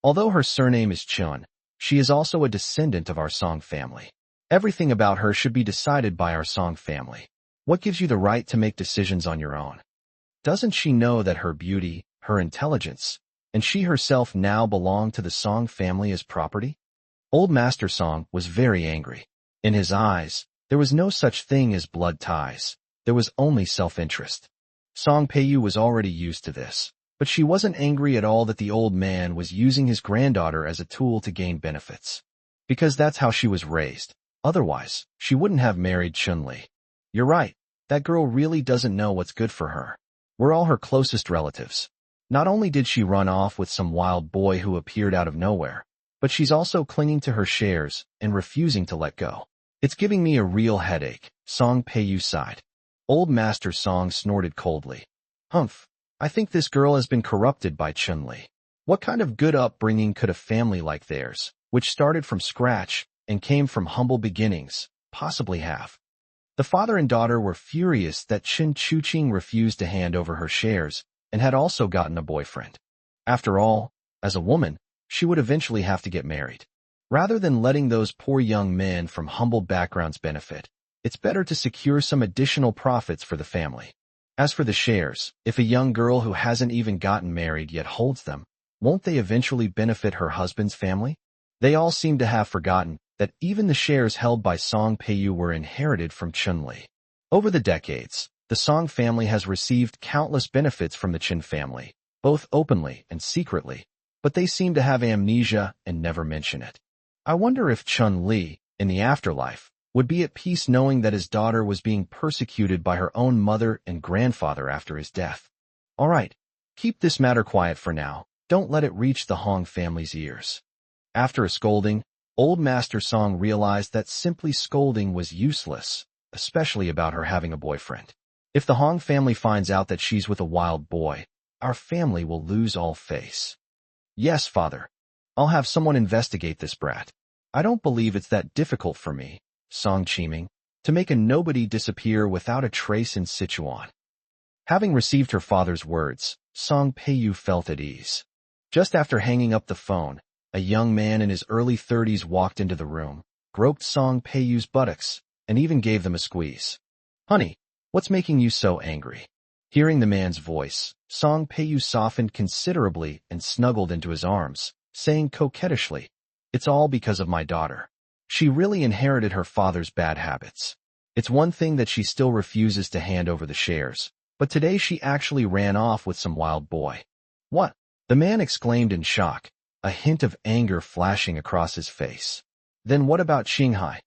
S1: Although her surname is Chun, she is also a descendant of our Song family. Everything about her should be decided by our Song family. What gives you the right to make decisions on your own? Doesn't she know that her beauty, her intelligence, and she herself now belong to the Song family as property? Old Master Song was very angry. In his eyes, there was no such thing as blood ties. There was only self-interest. Song Peiyu was already used to this, but she wasn't angry at all that the old man was using his granddaughter as a tool to gain benefits. Because that's how she was raised. Otherwise, she wouldn't have married Chun-Li. You're right, that girl really doesn't know what's good for her. We're all her closest relatives. Not only did she run off with some wild boy who appeared out of nowhere, but she's also clinging to her shares and refusing to let go. It's giving me a real headache, Song Peiyu sighed. Old Master Song snorted coldly. Humph, I think this girl has been corrupted by Chun-Li. What kind of good upbringing could a family like theirs, which started from scratch and came from humble beginnings, possibly have? The father and daughter were furious that Chen Chuqing refused to hand over her shares and had also gotten a boyfriend. After all, as a woman, she would eventually have to get married. Rather than letting those poor young men from humble backgrounds benefit, it's better to secure some additional profits for the family. As for the shares, if a young girl who hasn't even gotten married yet holds them, won't they eventually benefit her husband's family? They all seem to have forgotten that even the shares held by Song Peiyu were inherited from Chun-Li. Over the decades, the Song family has received countless benefits from the Chen family, both openly and secretly, but they seem to have amnesia and never mention it. I wonder if Chun-Li, in the afterlife, would be at peace knowing that his daughter was being persecuted by her own mother and grandfather after his death. All right, keep this matter quiet for now. Don't let it reach the Hong family's ears. After a scolding, Old Master Song realized that simply scolding was useless, especially about her having a boyfriend. If the Hong family finds out that she's with a wild boy, our family will lose all face. Yes, father. I'll have someone investigate this brat. I don't believe it's that difficult for me, Song Chiming, to make a nobody disappear without a trace in Sichuan. Having received her father's words, Song Peiyu felt at ease. Just after hanging up the phone, a young man in his early 30s walked into the room, groped Song Peiyu's buttocks, and even gave them a squeeze. Honey, what's making you so angry? Hearing the man's voice, Song Peiyu softened considerably and snuggled into his arms, saying coquettishly, It's all because of my daughter. She really inherited her father's bad habits. It's one thing that she still refuses to hand over the shares, but today she actually ran off with some wild boy. What? The man exclaimed in shock, a hint of anger flashing across his face. Then what about Qinghai?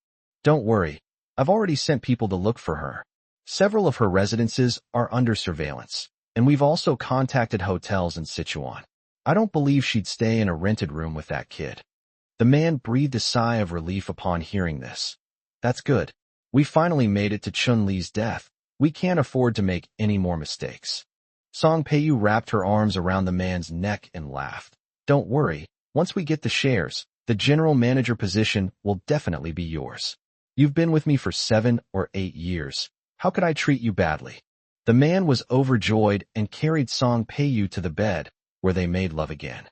S1: Don't worry, I've already sent people to look for her. Several of her residences are under surveillance, and we've also contacted hotels in Sichuan. I don't believe she'd stay in a rented room with that kid. The man breathed a sigh of relief upon hearing this. That's good. We finally made it to Chun-Li's death. We can't afford to make any more mistakes. Song Peiyu wrapped her arms around the man's neck and laughed. Don't worry, once we get the shares, the general manager position will definitely be yours. You've been with me for 7 or 8 years. How could I treat you badly? The man was overjoyed and carried Song Peiyu to the bed, where they made love again.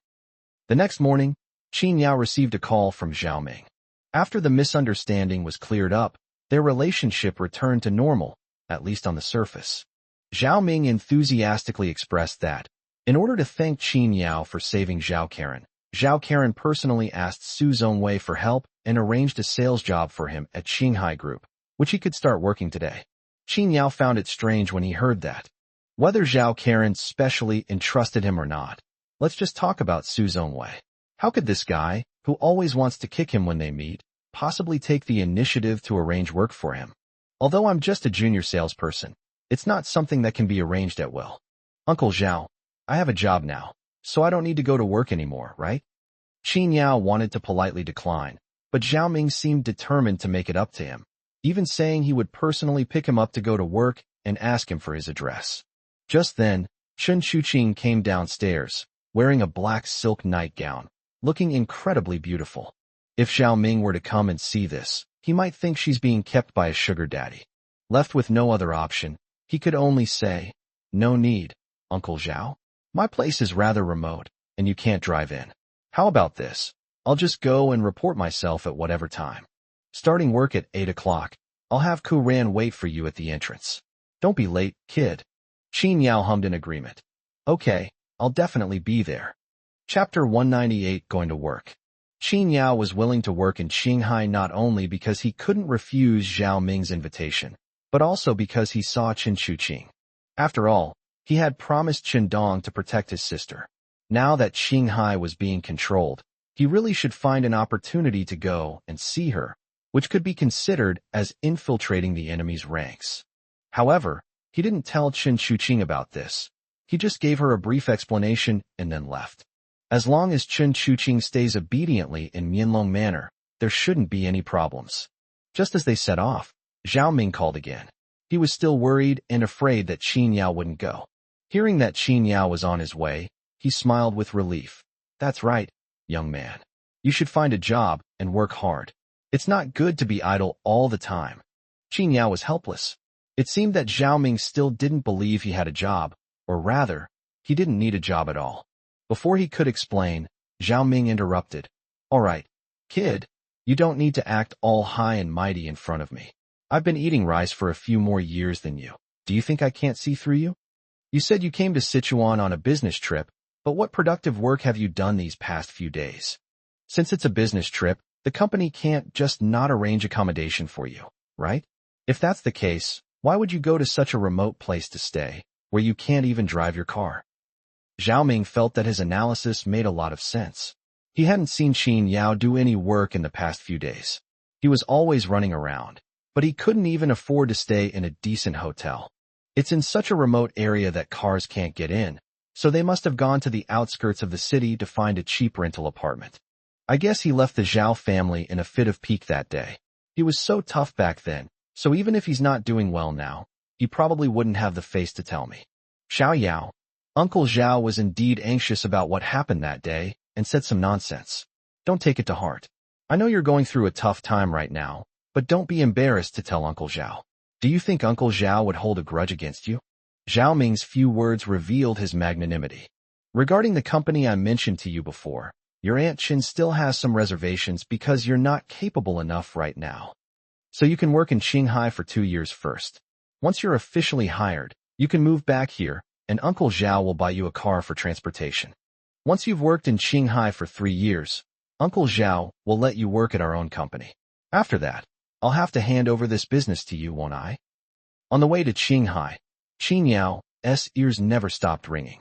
S1: The next morning, Qin Yao received a call from Zhao Ming. After the misunderstanding was cleared up, their relationship returned to normal, at least on the surface. Zhao Ming enthusiastically expressed that, in order to thank Qin Yao for saving Zhao Karen personally asked Su Zongwei for help and arranged a sales job for him at Qinghai Group, which he could start working today. Qin Yao found it strange when he heard that. Whether Zhao Karen specially entrusted him or not, let's just talk about Su Zongwei. How could this guy, who always wants to kick him when they meet, possibly take the initiative to arrange work for him? Although I'm just a junior salesperson, it's not something that can be arranged at will. Uncle Zhao, I have a job now, so I don't need to go to work anymore, right? Qin Yao wanted to politely decline, but Zhao Ming seemed determined to make it up to him, even saying he would personally pick him up to go to work and ask him for his address. Just then, Chen Chuqing came downstairs, wearing a black silk nightgown, looking incredibly beautiful. If Zhao Ming were to come and see this, he might think she's being kept by a sugar daddy. Left with no other option, he could only say, No need, Uncle Zhao. My place is rather remote, and you can't drive in. How about this? I'll just go and report myself at whatever time. Starting work at 8 o'clock, I'll have Ku Ran wait for you at the entrance. Don't be late, kid. Qin Yao hummed in agreement. Okay, I'll definitely be there. Chapter 198 Going to Work. Qin Yao was willing to work in Qinghai not only because he couldn't refuse Zhao Ming's invitation, but also because he saw Chen Chuqing. After all, he had promised Chen Dong to protect his sister. Now that Qinghai was being controlled, he really should find an opportunity to go and see her, which could be considered as infiltrating the enemy's ranks. However, he didn't tell Chen Chuqing about this. He just gave her a brief explanation and then left. As long as Chen Chuqing stays obediently in Mianlong Manor, there shouldn't be any problems. Just as they set off, Zhao Ming called again. He was still worried and afraid that Qin Yao wouldn't go. Hearing that Qin Yao was on his way, he smiled with relief. That's right, young man. You should find a job and work hard. It's not good to be idle all the time. Qin Yao was helpless. It seemed that Zhao Ming still didn't believe he had a job, or rather, he didn't need a job at all. Before he could explain, Zhao Ming interrupted. All right, kid, you don't need to act all high and mighty in front of me. I've been eating rice for a few more years than you. Do you think I can't see through you? You said you came to Sichuan on a business trip, but what productive work have you done these past few days? Since it's a business trip, the company can't just not arrange accommodation for you, right? If that's the case, why would you go to such a remote place to stay, where you can't even drive your car? Zhao Ming felt that his analysis made a lot of sense. He hadn't seen Qin Yao do any work in the past few days. He was always running around, but he couldn't even afford to stay in a decent hotel. It's in such a remote area that cars can't get in, so they must have gone to the outskirts of the city to find a cheap rental apartment. I guess he left the Zhao family in a fit of pique that day. He was so tough back then, so even if he's not doing well now, he probably wouldn't have the face to tell me. Xiao Yao. Uncle Zhao was indeed anxious about what happened that day and said some nonsense. Don't take it to heart. I know you're going through a tough time right now, but don't be embarrassed to tell Uncle Zhao. Do you think Uncle Zhao would hold a grudge against you? Zhao Ming's few words revealed his magnanimity. Regarding the company I mentioned to you before, your Aunt Chin still has some reservations because you're not capable enough right now. So you can work in Qinghai for 2 years first. Once you're officially hired, you can move back here, and Uncle Zhao will buy you a car for transportation. Once you've worked in Qinghai for 3 years, Uncle Zhao will let you work at our own company. After that, I'll have to hand over this business to you, won't I? On the way to Qinghai, Qin Yao's ears never stopped ringing.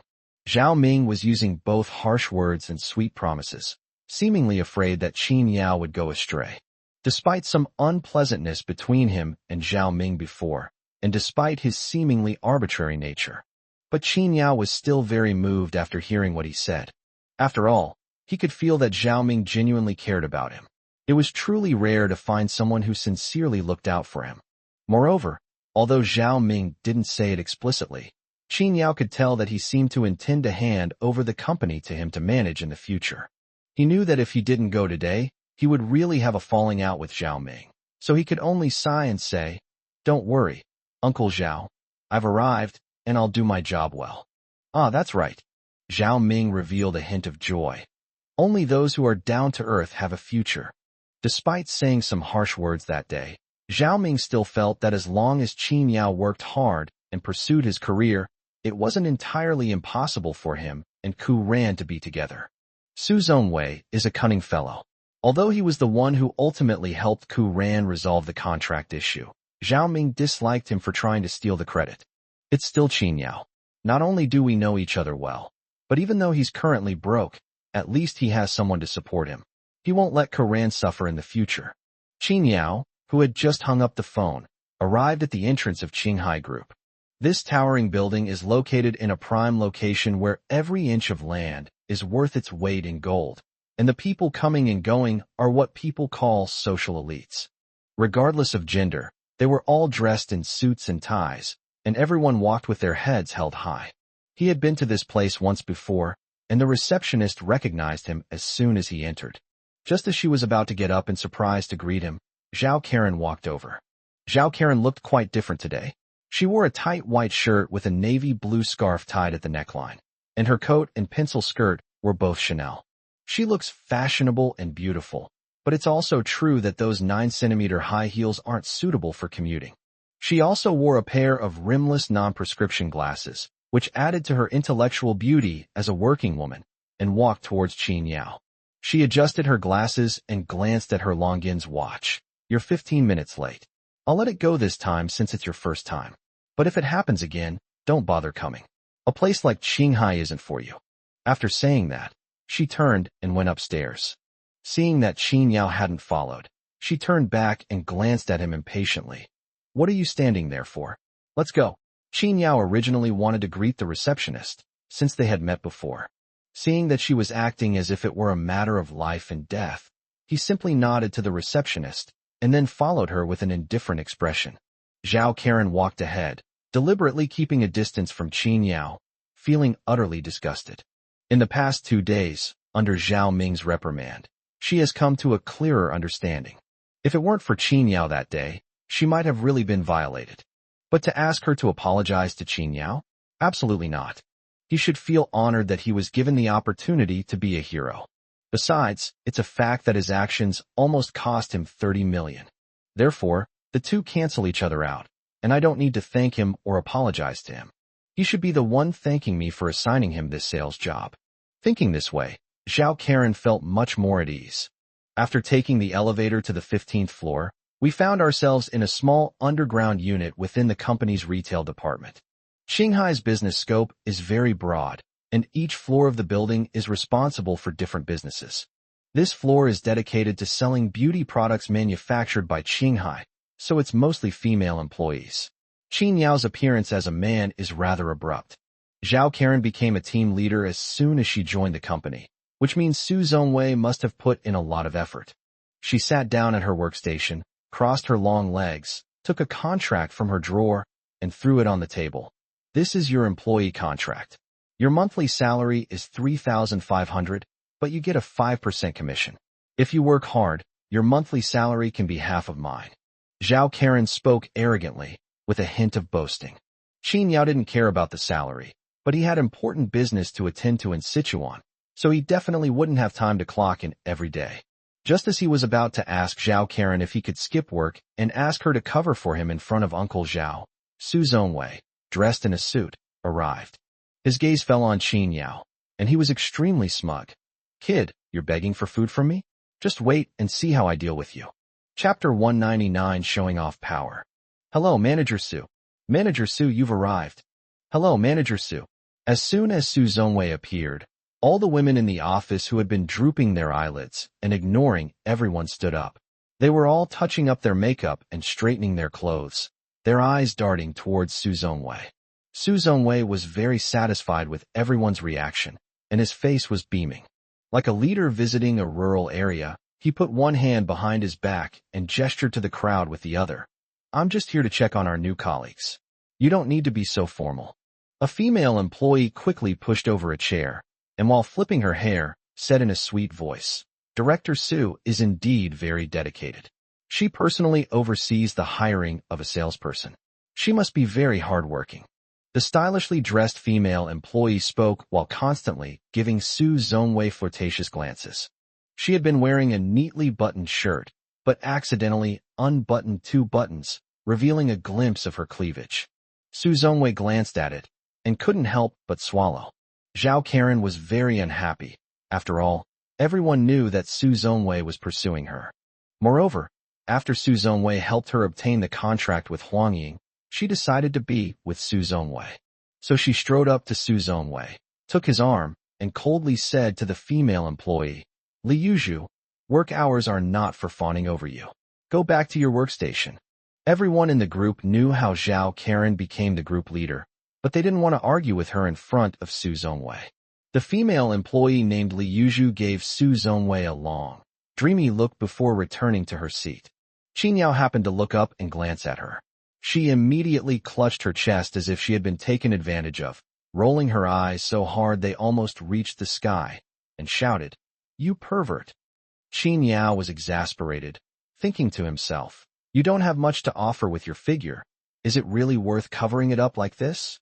S1: Zhao Ming was using both harsh words and sweet promises, seemingly afraid that Qin Yao would go astray. Despite some unpleasantness between him and Zhao Ming before, and despite his seemingly arbitrary nature, but Qin Yao was still very moved after hearing what he said. After all, he could feel that Zhao Ming genuinely cared about him. It was truly rare to find someone who sincerely looked out for him. Moreover, although Zhao Ming didn't say it explicitly, Qin Yao could tell that he seemed to intend to hand over the company to him to manage in the future. He knew that if he didn't go today, he would really have a falling out with Zhao Ming, so he could only sigh and say, "Don't worry, Uncle Zhao. I've arrived, and I'll do my job well." Ah, that's right. Zhao Ming revealed a hint of joy. Only those who are down to earth have a future. Despite saying some harsh words that day, Zhao Ming still felt that as long as Qin Yao worked hard and pursued his career, it wasn't entirely impossible for him and Ku Ran to be together. Su Zhongwei is a cunning fellow. Although he was the one who ultimately helped Ku Ran resolve the contract issue, Zhao Ming disliked him for trying to steal the credit. It's still Qin Yao. Not only do we know each other well, but even though he's currently broke, at least he has someone to support him. He won't let Ku Ran suffer in the future. Qin Yao, who had just hung up the phone, arrived at the entrance of Qinghai Group. This towering building is located in a prime location where every inch of land is worth its weight in gold, and the people coming and going are what people call social elites. Regardless of gender, they were all dressed in suits and ties, and everyone walked with their heads held high. He had been to this place once before, and the receptionist recognized him as soon as he entered. Just as she was about to get up in surprise to greet him, Zhao Karen walked over. Zhao Karen looked quite different today. She wore a tight white shirt with a navy blue scarf tied at the neckline, and her coat and pencil skirt were both Chanel. She looks fashionable and beautiful, but it's also true that those 9-centimeter high heels aren't suitable for commuting. She also wore a pair of rimless non-prescription glasses, which added to her intellectual beauty as a working woman, and walked towards Qin Yao. She adjusted her glasses and glanced at her Longines watch. "You're 15 minutes late. I'll let it go this time since it's your first time. But if it happens again, don't bother coming. A place like Qinghai isn't for you." After saying that, she turned and went upstairs. Seeing that Qin Yao hadn't followed, she turned back and glanced at him impatiently. "What are you standing there for? Let's go." Qin Yao originally wanted to greet the receptionist, since they had met before. Seeing that she was acting as if it were a matter of life and death, he simply nodded to the receptionist and then followed her with an indifferent expression. Zhao Karen walked ahead, deliberately keeping a distance from Qin Yao, feeling utterly disgusted. In the past 2 days, under Zhao Ming's reprimand, she has come to a clearer understanding. If it weren't for Qin Yao that day, she might have really been violated. But to ask her to apologize to Qin Yao? Absolutely not. He should feel honored that he was given the opportunity to be a hero. Besides, it's a fact that his actions almost cost him 30 million. Therefore, the two cancel each other out, and I don't need to thank him or apologize to him. He should be the one thanking me for assigning him this sales job. Thinking this way, Zhao Karen felt much more at ease. After taking the elevator to the 15th floor, we found ourselves in a small underground unit within the company's retail department. Qinghai's business scope is very broad, and each floor of the building is responsible for different businesses. This floor is dedicated to selling beauty products manufactured by Qinghai, so it's mostly female employees. Qin Yao's appearance as a man is rather abrupt. Zhao Karen became a team leader as soon as she joined the company, which means Su Zongwei must have put in a lot of effort. She sat down at her workstation, crossed her long legs, took a contract from her drawer, and threw it on the table. This is your employee contract. Your monthly salary is 3,500, but you get a 5% commission. If you work hard, your monthly salary can be half of mine. Zhao Karen spoke arrogantly, with a hint of boasting. Qin Yao didn't care about the salary, but he had important business to attend to in Sichuan, so he definitely wouldn't have time to clock in every day. Just as he was about to ask Zhao Karen if he could skip work and ask her to cover for him in front of Uncle Zhao, Su Zongwei, dressed in a suit, arrived. His gaze fell on Qin Yao, and he was extremely smug. Kid, you're begging for food from me? Just wait and see how I deal with you. Chapter 199 Showing Off Power. Hello, Manager Su. Manager Su, you've arrived. Hello, Manager Su. As soon as Su Zongwei appeared, all the women in the office who had been drooping their eyelids and ignoring everyone stood up. They were all touching up their makeup and straightening their clothes, their eyes darting towards Su Zongwei. Su Zongwei was very satisfied with everyone's reaction, and his face was beaming. Like a leader visiting a rural area, he put one hand behind his back and gestured to the crowd with the other. I'm just here to check on our new colleagues. You don't need to be so formal. A female employee quickly pushed over a chair, and while flipping her hair, said in a sweet voice, Director Su is indeed very dedicated. She personally oversees the hiring of a salesperson. She must be very hardworking. The stylishly dressed female employee spoke while constantly giving Su Zongwei flirtatious glances. She had been wearing a neatly buttoned shirt, but accidentally unbuttoned 2 buttons, revealing a glimpse of her cleavage. Su Zongwei glanced at it, and couldn't help but swallow. Zhao Karen was very unhappy. After all, everyone knew that Su Zongwei was pursuing her. Moreover, after Su Zongwei helped her obtain the contract with Huang Ying, she decided to be with Su Zongwei. So she strode up to Su Zongwei, took his arm, and coldly said to the female employee, Li Yuzhu, work hours are not for fawning over you. Go back to your workstation. Everyone in the group knew how Zhao Karen became the group leader, but they didn't want to argue with her in front of Su Zongwei. The female employee named Li Yuzhu gave Su Zongwei a long, dreamy look before returning to her seat. Qin Yao happened to look up and glance at her. She immediately clutched her chest as if she had been taken advantage of, rolling her eyes so hard they almost reached the sky, and shouted, You pervert. Qin Yao was exasperated, thinking to himself, You don't have much to offer with your figure. Is it really worth covering it up like this?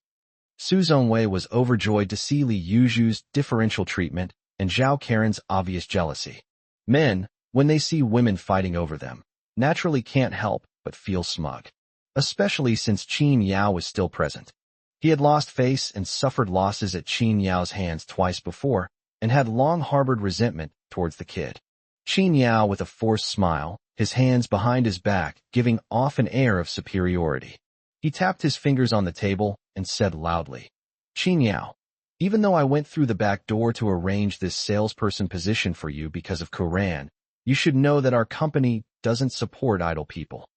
S1: Su Zongwei was overjoyed to see Li Yuzhu's differential treatment and Zhao Karen's obvious jealousy. Men, when they see women fighting over them, naturally can't help but feel smug. Especially since Qin Yao was still present. He had lost face and suffered losses at Qin Yao's hands twice before, and had long harbored resentment towards the kid. Qin Yao with a forced smile, his hands behind his back, giving off an air of superiority. He tapped his fingers on the table and said loudly, Qin Yao, even though I went through the back door to arrange this salesperson position for you because of Quran, you should know that our company doesn't support idle people.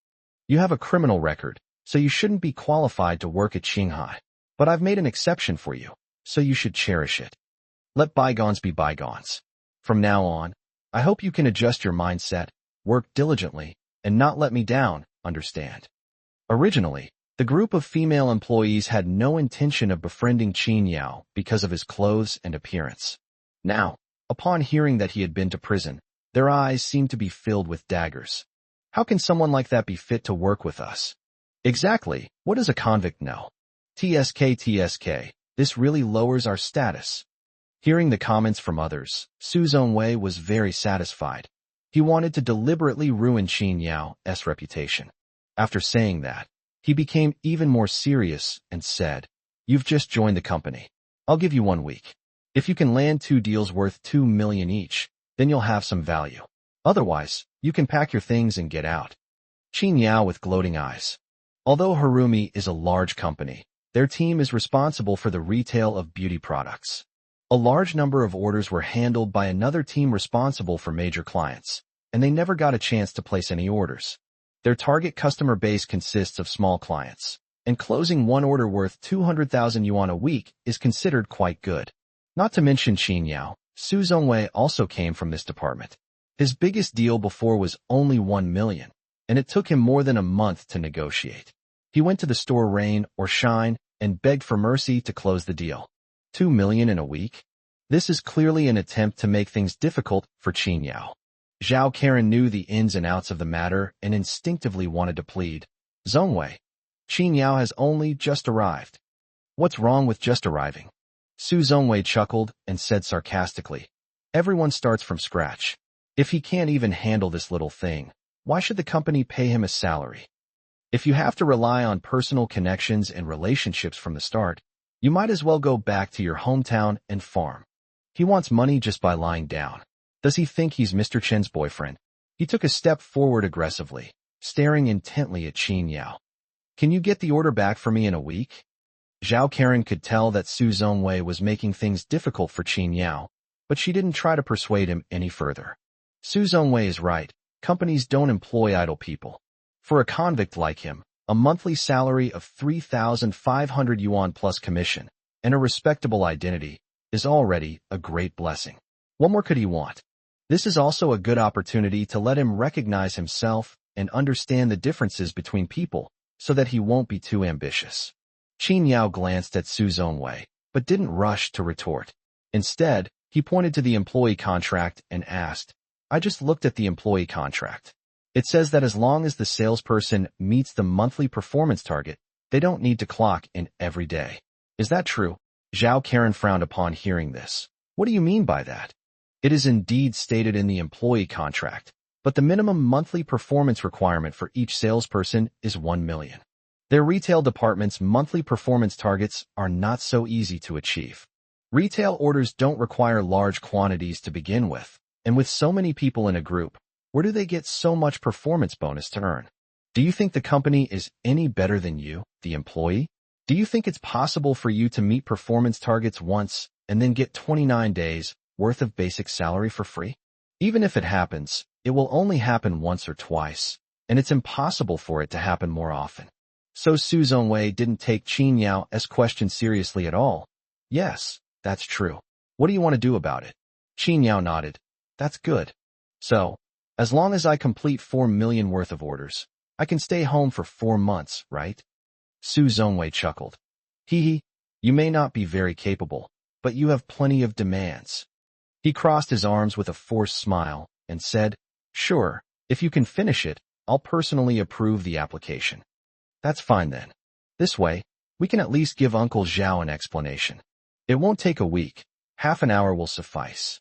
S1: You have a criminal record, so you shouldn't be qualified to work at Shanghai. But I've made an exception for you, so you should cherish it. Let bygones be bygones. From now on, I hope you can adjust your mindset, work diligently, and not let me down, understand? Originally, the group of female employees had no intention of befriending Qin Yao because of his clothes and appearance. Now, upon hearing that he had been to prison, their eyes seemed to be filled with daggers. How can someone like that be fit to work with us? Exactly, what does a convict know? TSK, this really lowers our status. Hearing the comments from others, Su Zongwei was very satisfied. He wanted to deliberately ruin Qin Yao's reputation. After saying that, he became even more serious and said, You've just joined the company. I'll give you 1 week. If you can land 2 deals worth 2 million each, then you'll have some value. Otherwise, you can pack your things and get out. Qin Yao with gloating eyes. Although Harumi is a large company, their team is responsible for the retail of beauty products. A large number of orders were handled by another team responsible for major clients, and they never got a chance to place any orders. Their target customer base consists of small clients, and closing 1 order worth 200,000 yuan a week is considered quite good. Not to mention Qin Yao, Su Zongwei also came from this department. His biggest deal before was only 1 million, and it took him more than a month to negotiate. He went to the store rain or shine and begged for mercy to close the deal. 2 million in a week? This is clearly an attempt to make things difficult for Qin Yao. Zhao Karen knew the ins and outs of the matter and instinctively wanted to plead. Zongwei, Qin Yao has only just arrived. What's wrong with just arriving? Su Zongwei chuckled and said sarcastically. Everyone starts from scratch. If he can't even handle this little thing, why should the company pay him a salary? If you have to rely on personal connections and relationships from the start, you might as well go back to your hometown and farm. He wants money just by lying down. Does he think he's Mr. Chen's boyfriend? He took a step forward aggressively, staring intently at Qin Yao. Can you get the order back for me in a week? Zhao Karen could tell that Su Zongwei was making things difficult for Qin Yao, but she didn't try to persuade him any further. Su Zongwei is right. Companies don't employ idle people. For a convict like him, a monthly salary of 3,500 yuan plus commission and a respectable identity is already a great blessing. What more could he want? This is also a good opportunity to let him recognize himself and understand the differences between people so that he won't be too ambitious. Qin Yao glanced at Su Zongwei, but didn't rush to retort. Instead, he pointed to the employee contract and asked, I just looked at the employee contract. It says that as long as the salesperson meets the monthly performance target, they don't need to clock in every day. Is that true? Zhao Karen frowned upon hearing this. What do you mean by that? It is indeed stated in the employee contract, but the minimum monthly performance requirement for each salesperson is 1 million. Their retail department's monthly performance targets are not so easy to achieve. Retail orders don't require large quantities to begin with, and with so many people in a group, where do they get so much performance bonus to earn? Do you think the company is any better than you, the employee? Do you think it's possible for you to meet performance targets once and then get 29 days worth of basic salary for free? Even if it happens, it will only happen once or twice, and it's impossible for it to happen more often. So Su Zongwei didn't take Qin Yao's question seriously at all. Yes, that's true. What do you want to do about it? Qin Yao nodded. That's good. So, as long as I complete 4 million worth of orders, I can stay home for 4 months, right? Su Zongwei chuckled. Hee, you may not be very capable, but you have plenty of demands. He crossed his arms with a forced smile and said, Sure, if you can finish it, I'll personally approve the application. That's fine then. This way, we can at least give Uncle Zhao an explanation. It won't take a week. Half an hour will suffice.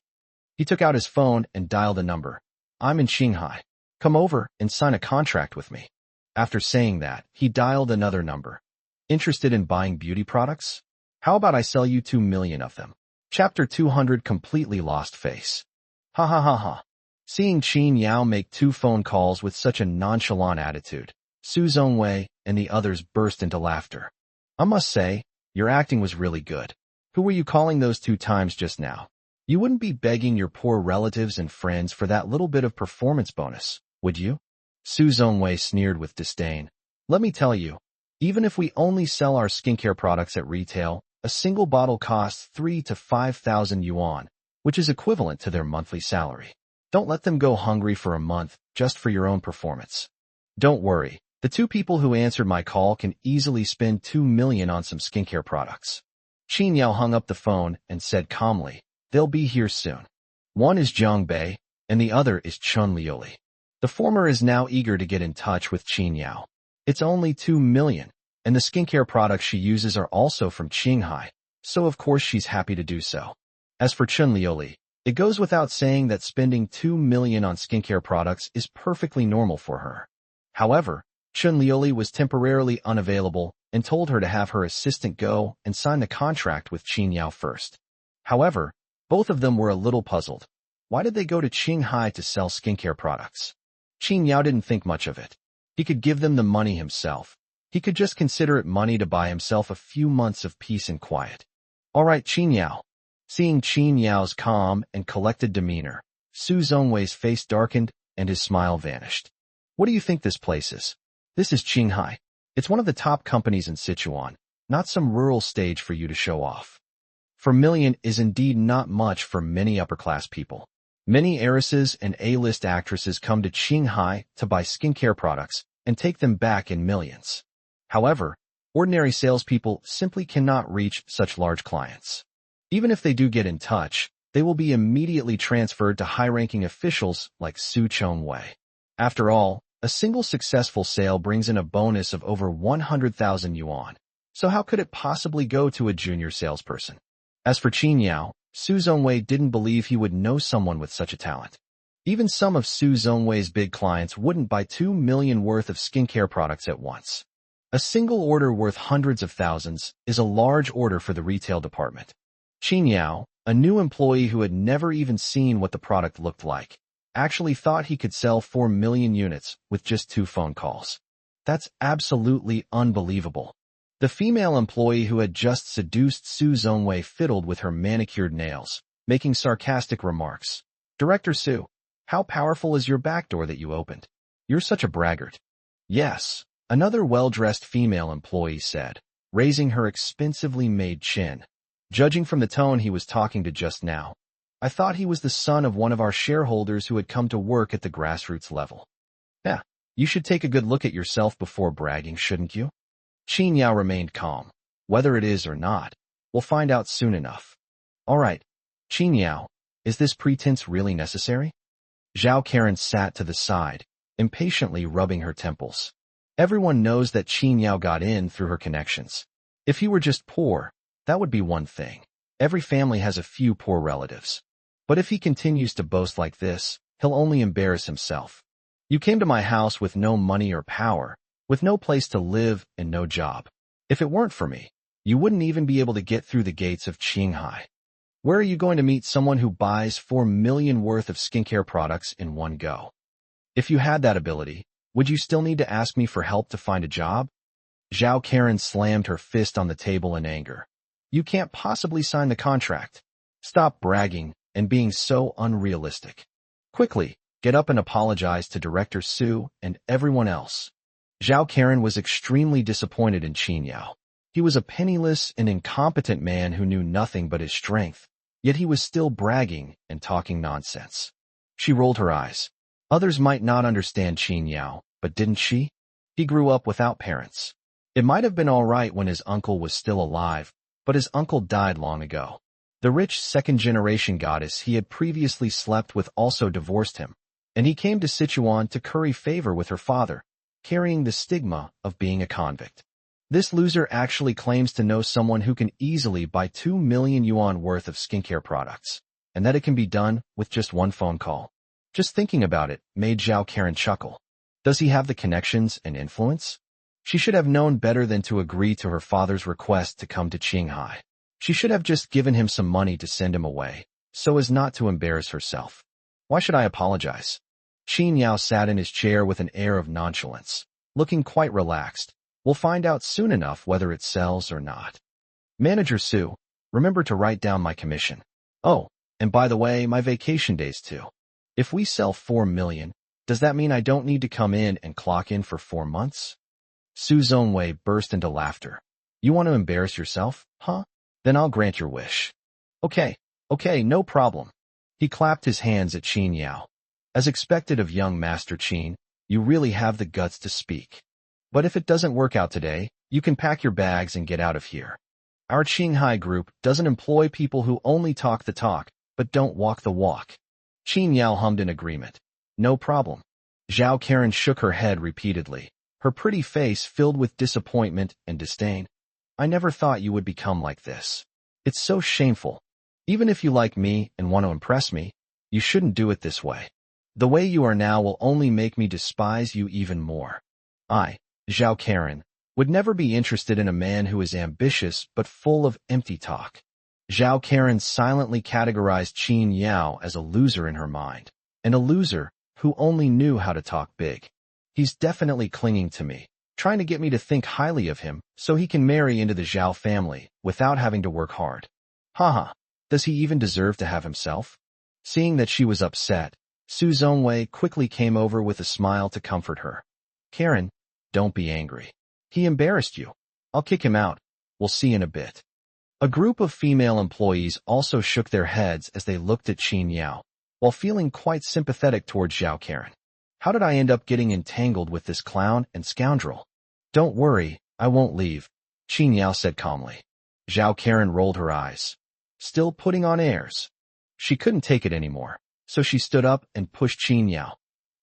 S1: He took out his phone and dialed a number. I'm in Shanghai. Come over and sign a contract with me. After saying that, he dialed another number. Interested in buying beauty products? How about I sell you 2 million of them? Chapter 200 completely lost face. Ha ha ha ha. Seeing Qin Yao make 2 phone calls with such a nonchalant attitude, Su Zongwei and the others burst into laughter. I must say, your acting was really good. Who were you calling those 2 times just now? You wouldn't be begging your poor relatives and friends for that little bit of performance bonus, would you? Su Zongwei sneered with disdain. Let me tell you, even if we only sell our skincare products at retail, a single bottle costs 3,000 to 5,000 yuan, which is equivalent to their monthly salary. Don't let them go hungry for a month just for your own performance. Don't worry, the 2 people who answered my call can easily spend 2 million on some skincare products. Qin Yao hung up the phone and said calmly, They'll be here soon. One is Zhang Bei, and the other is Chun Liuli. The former is now eager to get in touch with Qin Yao. It's only 2 million, and the skincare products she uses are also from Qinghai, so of course she's happy to do so. As for Chun Liuli, it goes without saying that spending 2 million on skincare products is perfectly normal for her. However, Chun Liuli was temporarily unavailable and told her to have her assistant go and sign the contract with Qin Yao first. However, both of them were a little puzzled. Why did they go to Qinghai to sell skincare products? Qin Yao didn't think much of it. He could give them the money himself. He could just consider it money to buy himself a few months of peace and quiet. All right, Qin Yao. Seeing Qin Yao's calm and collected demeanor, Su Zongwei's face darkened and his smile vanished. What do you think this place is? This is Qinghai. It's one of the top companies in Sichuan, not some rural stage for you to show off. 4 million is indeed not much for many upper-class people. Many heiresses and A-list actresses come to Qinghai to buy skincare products and take them back in millions. However, ordinary salespeople simply cannot reach such large clients. Even if they do get in touch, they will be immediately transferred to high-ranking officials like Su Chongwei. After all, a single successful sale brings in a bonus of over 100,000 yuan. So how could it possibly go to a junior salesperson? As for Qin Yao, Su Zongwei didn't believe he would know someone with such a talent. Even some of Su Zongwei's big clients wouldn't buy 2 million worth of skincare products at once. A single order worth hundreds of thousands is a large order for the retail department. Qin Yao, a new employee who had never even seen what the product looked like, actually thought he could sell 4 million units with just 2 phone calls. That's absolutely unbelievable. The female employee who had just seduced Su Zongwei fiddled with her manicured nails, making sarcastic remarks. "Director Su, how powerful is your back door that you opened? You're such a braggart." "Yes," another well-dressed female employee said, raising her expensively made chin. Judging from the tone he was talking to just now, I thought he was the son of one of our shareholders who had come to work at the grassroots level. "Yeah, you should take a good look at yourself before bragging, shouldn't you?" Qin Yao remained calm. "Whether it is or not, we'll find out soon enough." "All right, Qin Yao, is this pretense really necessary?" Zhao Karen sat to the side, impatiently rubbing her temples. Everyone knows that Qin Yao got in through her connections. If he were just poor, that would be one thing. Every family has a few poor relatives. But if he continues to boast like this, he'll only embarrass himself. "You came to my house with no money or power, with no place to live and no job. If it weren't for me, you wouldn't even be able to get through the gates of Qinghai. Where are you going to meet someone who buys 4 million worth of skincare products in one go? If you had that ability, would you still need to ask me for help to find a job?" Zhao Karen slammed her fist on the table in anger. "You can't possibly sign the contract. Stop bragging and being so unrealistic. Quickly, get up and apologize to Director Su and everyone else." Zhao Karen was extremely disappointed in Qin Yao. He was a penniless and incompetent man who knew nothing but his strength, yet he was still bragging and talking nonsense. She rolled her eyes. Others might not understand Qin Yao, but didn't she? He grew up without parents. It might have been all right when his uncle was still alive, but his uncle died long ago. The rich second-generation goddess he had previously slept with also divorced him, and he came to Sichuan to curry favor with her father, carrying the stigma of being a convict. This loser actually claims to know someone who can easily buy 2 million yuan worth of skincare products, and that it can be done with just 1 phone call. Just thinking about it made Zhao Karen chuckle. Does he have the connections and influence? She should have known better than to agree to her father's request to come to Qinghai. She should have just given him some money to send him away, so as not to embarrass herself. Why should I apologize? Qin Yao sat in his chair with an air of nonchalance, looking quite relaxed. "We'll find out soon enough whether it sells or not. Manager Su, remember to write down my commission. Oh, and by the way, my vacation days too. If we sell 4 million, does that mean I don't need to come in and clock in for 4 months?" Su Zongwei burst into laughter. "You want to embarrass yourself, huh? Then I'll grant your wish." Okay, no problem." He clapped his hands at Qin Yao. "As expected of young Master Qin, you really have the guts to speak. But if it doesn't work out today, you can pack your bags and get out of here. Our Qinghai group doesn't employ people who only talk the talk, but don't walk the walk." Qin Yao hummed in agreement. "No problem." Zhao Karen shook her head repeatedly, her pretty face filled with disappointment and disdain. "I never thought you would become like this. It's so shameful. Even if you like me and want to impress me, you shouldn't do it this way. The way you are now will only make me despise you even more. I, Zhao Karen, would never be interested in a man who is ambitious but full of empty talk." Zhao Karen silently categorized Qin Yao as a loser in her mind, and a loser who only knew how to talk big. "He's definitely clinging to me, trying to get me to think highly of him so he can marry into the Zhao family without having to work hard. Haha, does he even deserve to have himself?" Seeing that she was upset, Su Zongwei quickly came over with a smile to comfort her. "Karen, don't be angry. He embarrassed you. I'll kick him out. We'll see in a bit." A group of female employees also shook their heads as they looked at Qin Yao, while feeling quite sympathetic toward Zhao Karen. How did I end up getting entangled with this clown and scoundrel? Don't worry, I won't leave, Qin Yao said calmly. Zhao Karen rolled her eyes, still putting on airs. She couldn't take it anymore, so she stood up and pushed Qin Yao.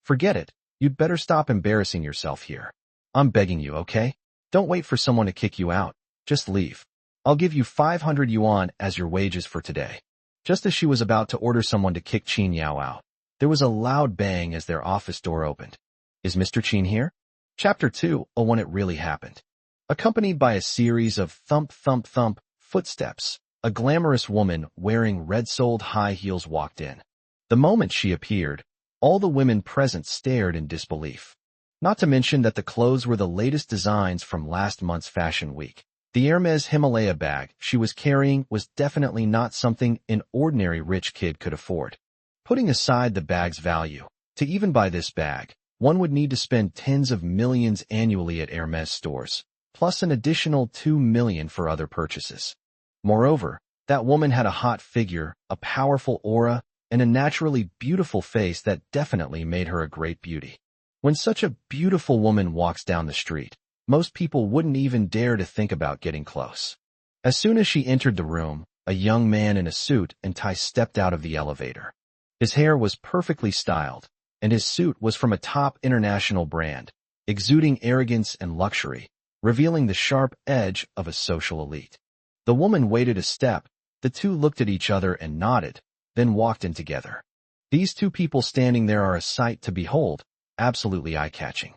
S1: Forget it, you'd better stop embarrassing yourself here. I'm begging you, okay? Don't wait for someone to kick you out, just leave. I'll give you 500 yuan as your wages for today. Just as she was about to order someone to kick Qin Yao out, there was a loud bang as their office door opened. Is Mr. Qin here? Chapter 2, When It Really Happened. Accompanied by a series of thump thump thump footsteps, a glamorous woman wearing red-soled high heels walked in. The moment she appeared, all the women present stared in disbelief. Not to mention that the clothes were the latest designs from last month's fashion week. The Hermes Himalaya bag she was carrying was definitely not something an ordinary rich kid could afford. Putting aside the bag's value, to even buy this bag, one would need to spend tens of millions annually at Hermes stores, plus an additional 2 million for other purchases. Moreover, that woman had a hot figure, a powerful aura, and a naturally beautiful face that definitely made her a great beauty. When such a beautiful woman walks down the street, most people wouldn't even dare to think about getting close. As soon as she entered the room, a young man in a suit and tie stepped out of the elevator. His hair was perfectly styled, and his suit was from a top international brand, exuding arrogance and luxury, revealing the sharp edge of a social elite. The woman waited a step, the two looked at each other and nodded, then walked in together. These two people standing there are a sight to behold, absolutely eye-catching.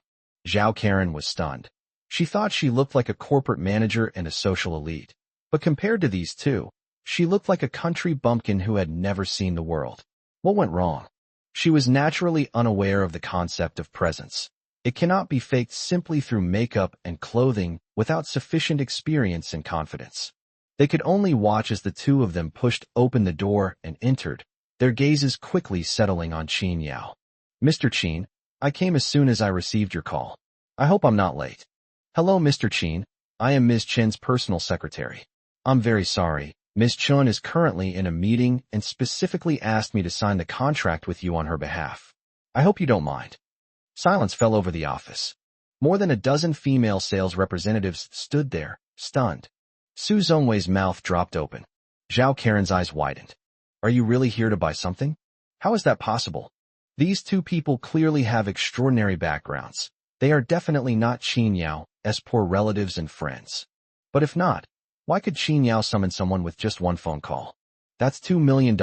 S1: Zhao Karen was stunned. She thought she looked like a corporate manager and a social elite, but compared to these two, she looked like a country bumpkin who had never seen the world. What went wrong? She was naturally unaware of the concept of presence. It cannot be faked simply through makeup and clothing without sufficient experience and confidence. They could only watch as the two of them pushed open the door and entered, their gazes quickly settling on Qin Yao. Mr. Qin, I came as soon as I received your call. I hope I'm not late. Hello, Mr. Qin. I am Ms. Chen's personal secretary. I'm very sorry. Ms. Chen is currently in a meeting and specifically asked me to sign the contract with you on her behalf. I hope you don't mind. Silence fell over the office. More than a dozen female sales representatives stood there, stunned. Su Zongwei's mouth dropped open. Zhao Karen's eyes widened. Are you really here to buy something? How is that possible? These two people clearly have extraordinary backgrounds. They are definitely not Qin Yao's poor relatives and friends. But if not, why could Qin Yao summon someone with just one phone call? That's $2 million,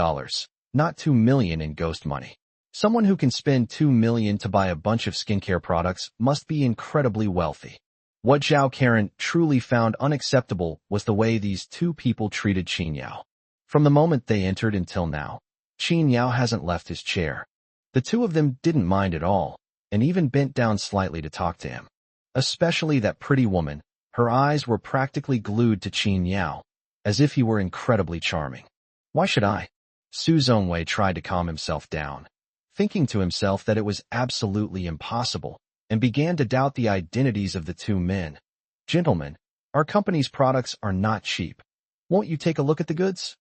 S1: not 2 million in ghost money. Someone who can spend 2 million to buy a bunch of skincare products must be incredibly wealthy. What Zhao Karen truly found unacceptable was the way these two people treated Qin Yao. From the moment they entered until now, Qin Yao hasn't left his chair. The two of them didn't mind at all, and even bent down slightly to talk to him. Especially that pretty woman, her eyes were practically glued to Qin Yao, as if he were incredibly charming. Why should I? Su Zongwei tried to calm himself down, thinking to himself that it was absolutely impossible, and began to doubt the identities of the two men. Gentlemen, our company's products are not cheap. Won't you take a look at the goods?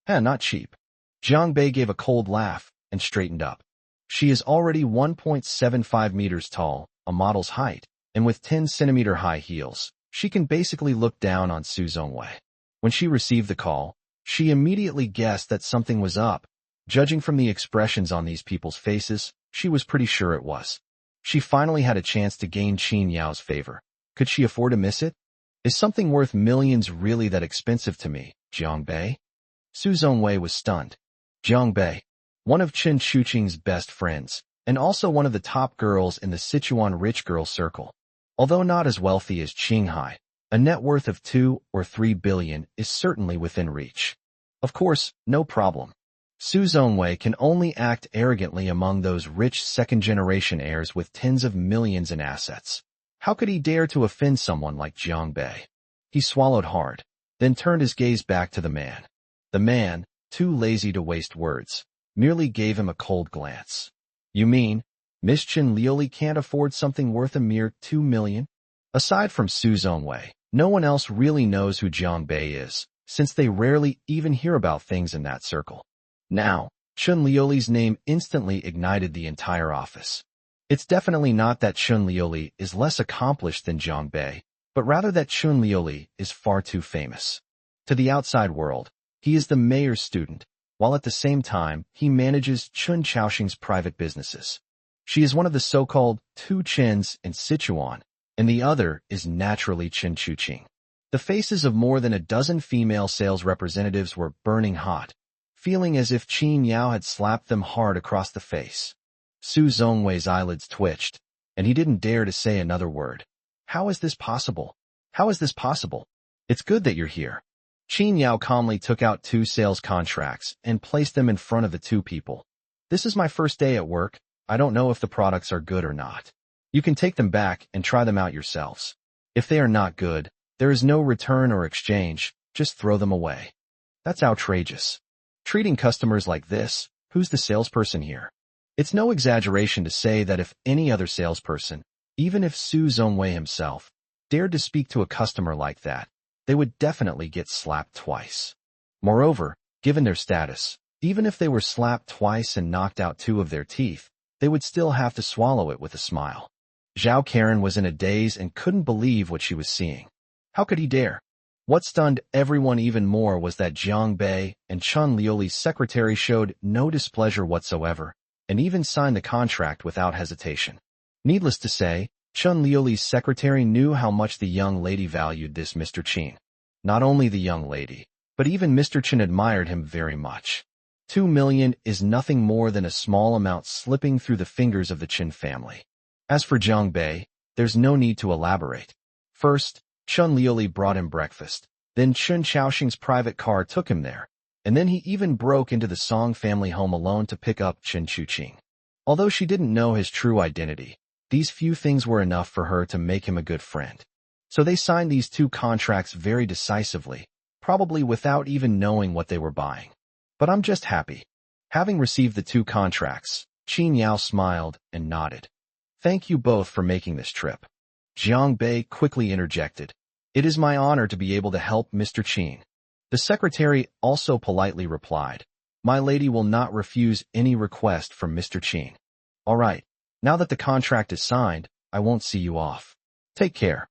S1: Not cheap. Jiang Bei gave a cold laugh and straightened up. She is already 1.75 meters tall, a model's height, and with 10-centimeter high heels, she can basically look down on Su Zongwei. When she received the call, she immediately guessed that something was up. Judging from the expressions on these people's faces, she was pretty sure it was. She finally had a chance to gain Qin Yao's favor. Could she afford to miss it? Is something worth millions really that expensive to me, Jiang Bei? Su Zongwei was stunned. Jiang Bei, one of Chen Shuqing's best friends, and also one of the top girls in the Sichuan rich girl circle. Although not as wealthy as Qinghai, a net worth of 2 or 3 billion is certainly within reach. Of course, no problem. Su Zongwei can only act arrogantly among those rich second-generation heirs with tens of millions in assets. How could he dare to offend someone like Jiang Bei? He swallowed hard, then turned his gaze back to the man. The man, too lazy to waste words, merely gave him a cold glance. You mean, Miss Chen Lioli can't afford something worth a mere 2 million? Aside from Su Zongwei, no one else really knows who Jiang Bei is, since they rarely even hear about things in that circle. Now, Chun Liuli's name instantly ignited the entire office. It's definitely not that Chun Liuli is less accomplished than Jiang Bei, but rather that Chun Liuli is far too famous. To the outside world, he is the mayor's student, while at the same time he manages Chun Chaoxing's private businesses. She is one of the so-called two Chins in Sichuan, and the other is naturally Chin Chuqing. The faces of more than a dozen female sales representatives were burning hot, feeling as if Qin Yao had slapped them hard across the face. Su Zongwei's eyelids twitched, and he didn't dare to say another word. How is this possible? How is this possible? It's good that you're here. Qin Yao calmly took out 2 sales contracts and placed them in front of the 2 people. This is my first day at work. I don't know if the products are good or not. You can take them back and try them out yourselves. If they are not good, there is no return or exchange, just throw them away. That's outrageous. Treating customers like this, who's the salesperson here? It's no exaggeration to say that if any other salesperson, even if Su Zongwei himself, dared to speak to a customer like that, they would definitely get slapped twice. Moreover, given their status, even if they were slapped twice and knocked out 2 of their teeth, they would still have to swallow it with a smile. Zhao Karen was in a daze and couldn't believe what she was seeing. How could he dare? What stunned everyone even more was that Jiang Bei and Chun Liuli's secretary showed no displeasure whatsoever, and even signed the contract without hesitation. Needless to say, Chun Liuli's secretary knew how much the young lady valued this Mr. Qin. Not only the young lady, but even Mr. Qin admired him very much. 2 million is nothing more than a small amount slipping through the fingers of the Qin family. As for Jiang Bei, there's no need to elaborate. First, Chun Liuli brought him breakfast, then Chun Chaoxing's private car took him there, and then he even broke into the Song family home alone to pick up Chin Chuqing. Although she didn't know his true identity, these few things were enough for her to make him a good friend. So they signed these 2 contracts very decisively, probably without even knowing what they were buying. But I'm just happy. Having received the 2 contracts, Qin Yao smiled and nodded. Thank you both for making this trip. Jiang Bei quickly interjected. It is my honor to be able to help Mr. Qin. The secretary also politely replied. My lady will not refuse any request from Mr. Qin. All right, now that the contract is signed, I won't see you off. Take care.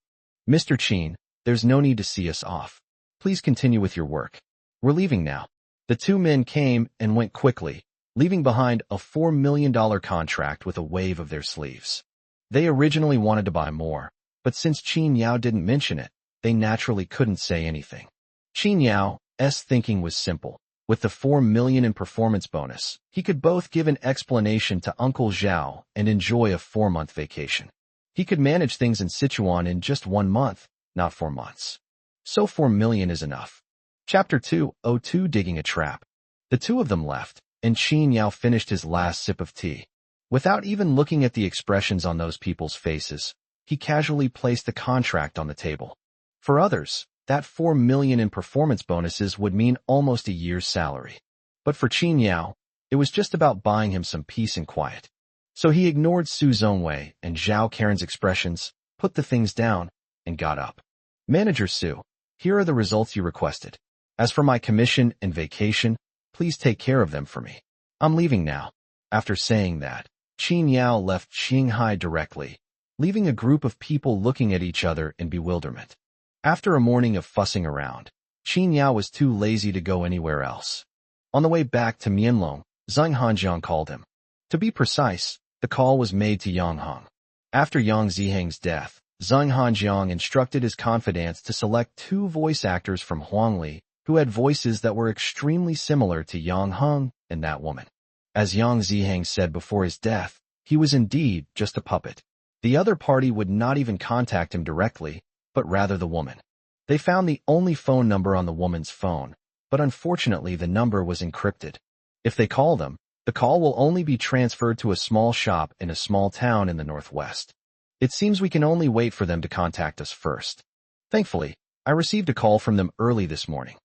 S1: Mr. Qin, there's no need to see us off. Please continue with your work. We're leaving now. The 2 men came and went quickly, leaving behind a $4 million contract with a wave of their sleeves. They originally wanted to buy more, but since Qin Yao didn't mention it, they naturally couldn't say anything. Qin Yao's thinking was simple. With the 4 million in performance bonus, he could both give an explanation to Uncle Zhao and enjoy a 4-month vacation. He could manage things in Sichuan in just 1 month, not 4 months. So 4 million is enough. Chapter 202 Digging a Trap. The 2 of them left, and Qin Yao finished his last sip of tea. Without even looking at the expressions on those people's faces, he casually placed the contract on the table. For others, that 4 million in performance bonuses would mean almost a year's salary. But for Qin Yao, it was just about buying him some peace and quiet. So he ignored Su Zongwei and Zhao Karen's expressions, put the things down, and got up. Manager Su, here are the results you requested. As for my commission and vacation, please take care of them for me. I'm leaving now. After saying that, Qin Yao left Shanghai directly, leaving a group of people looking at each other in bewilderment. After a morning of fussing around, Qin Yao was too lazy to go anywhere else. On the way back to Mianlong, Zhang Hanjiang called him. To be precise, the call was made to Yang Hong. After Yang Ziheng's death, Zhang Hanjiang instructed his confidants to select 2 voice actors from Huangli who had voices that were extremely similar to Yang Hong and that woman. As Yang Ziheng said before his death, he was indeed just a puppet. The other party would not even contact him directly, but rather the woman. They found the only phone number on the woman's phone, but unfortunately the number was encrypted. If they call them, the call will only be transferred to a small shop in a small town in the northwest. It seems we can only wait for them to contact us first. Thankfully, I received a call from them early this morning.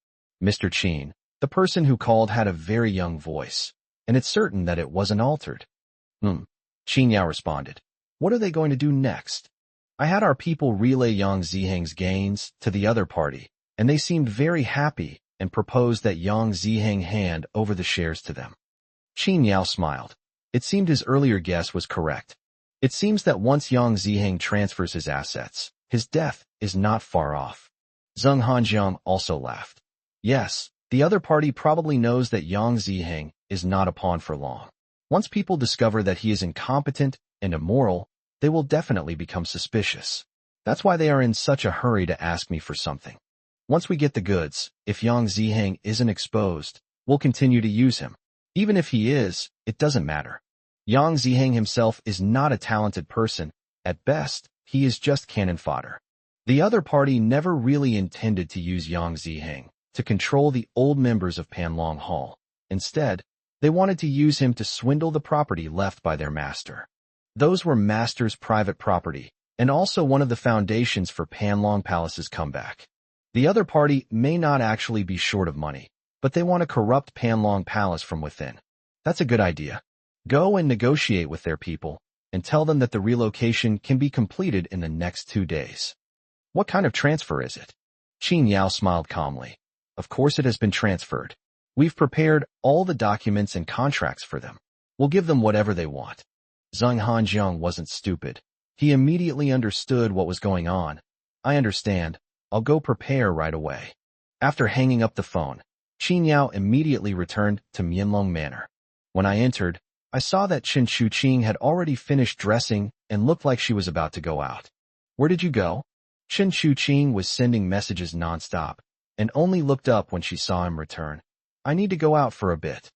S1: Mr. Qin, the person who called had a very young voice, and it's certain that it wasn't altered. Qin Yao responded. What are they going to do next? I had our people relay Yang Ziheng's gains to the other party, and they seemed very happy and proposed that Yang Ziheng hand over the shares to them. Qin Yao smiled. It seemed his earlier guess was correct. It seems that once Yang Ziheng transfers his assets, his death is not far off. Zheng Hanjiang also laughed. Yes, the other party probably knows that Yang Ziheng is not a pawn for long. Once people discover that he is incompetent and immoral, they will definitely become suspicious. That's why they are in such a hurry to ask me for something. Once we get the goods, if Yang Ziheng isn't exposed, we'll continue to use him. Even if he is, it doesn't matter. Yang Ziheng himself is not a talented person. At best, he is just cannon fodder. The other party never really intended to use Yang Ziheng to control the old members of Panlong Hall. Instead, they wanted to use him to swindle the property left by their master. Those were master's private property, and also one of the foundations for Panlong Palace's comeback. The other party may not actually be short of money, but they want to corrupt Panlong Palace from within. That's a good idea. Go and negotiate with their people, and tell them that the relocation can be completed in the next 2 days. What kind of transfer is it? Qin Yao smiled calmly. Of course it has been transferred. We've prepared all the documents and contracts for them. We'll give them whatever they want. Zheng Hanjiang wasn't stupid. He immediately understood what was going on. I understand. I'll go prepare right away. After hanging up the phone, Qin Yao immediately returned to Mianlong Manor. When I entered, I saw that Chen Shuqing had already finished dressing and looked like she was about to go out. Where did you go? Chen Shuqing was sending messages nonstop, and only looked up when she saw him return. I need to go out for a bit.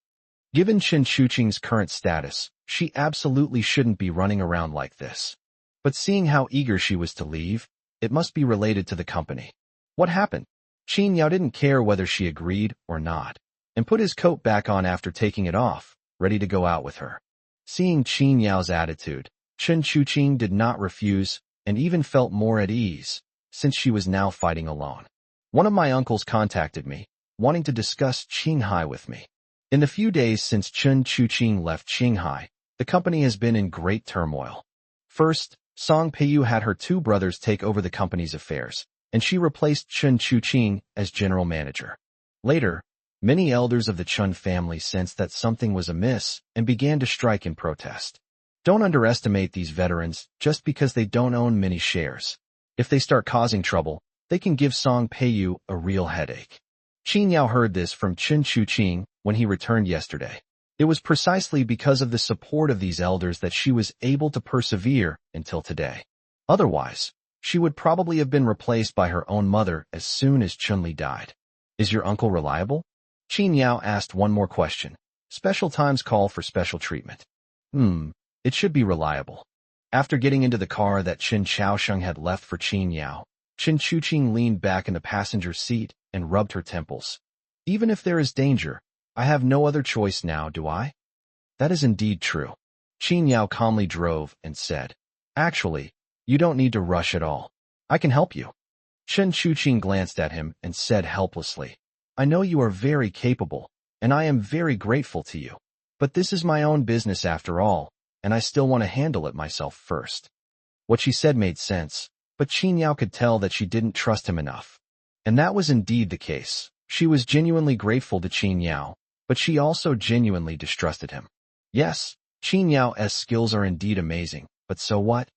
S1: Given Chen Shuqing's current status, she absolutely shouldn't be running around like this. But seeing how eager she was to leave, it must be related to the company. What happened? Qin Yao didn't care whether she agreed or not, and put his coat back on after taking it off, ready to go out with her. Seeing Qin Yao's attitude, Chen Shuqing did not refuse, and even felt more at ease, since she was now fighting alone. One of my uncles contacted me, wanting to discuss Qinghai with me. In the few days since Chen Shuqing left Qinghai, the company has been in great turmoil. First, Song Peiyu had her 2 brothers take over the company's affairs, and she replaced Chen Shuqing as general manager. Later, many elders of the Chun family sensed that something was amiss and began to strike in protest. Don't underestimate these veterans just because they don't own many shares. If they start causing trouble, they can give Song Peiyu a real headache. Qin Yao heard this from Chen Shuqing when he returned yesterday. It was precisely because of the support of these elders that she was able to persevere until today. Otherwise, she would probably have been replaced by her own mother as soon as Chun-Li died. Is your uncle reliable? Qin Yao asked one more question. Special times call for special treatment. It should be reliable. After getting into the car that Chen Chaosheng had left for Qin Yao, Chen Shuqing leaned back in the passenger seat and rubbed her temples. Even if there is danger, I have no other choice now, do I? That is indeed true. Qin Yao calmly drove and said, Actually, you don't need to rush at all. I can help you. Chen Shuqing glanced at him and said helplessly, I know you are very capable, and I am very grateful to you. But this is my own business after all, and I still want to handle it myself first. What she said made sense, but Qin Yao could tell that she didn't trust him enough. And that was indeed the case. She was genuinely grateful to Qin Yao, but she also genuinely distrusted him. Yes, Qin Yao's skills are indeed amazing, but so what?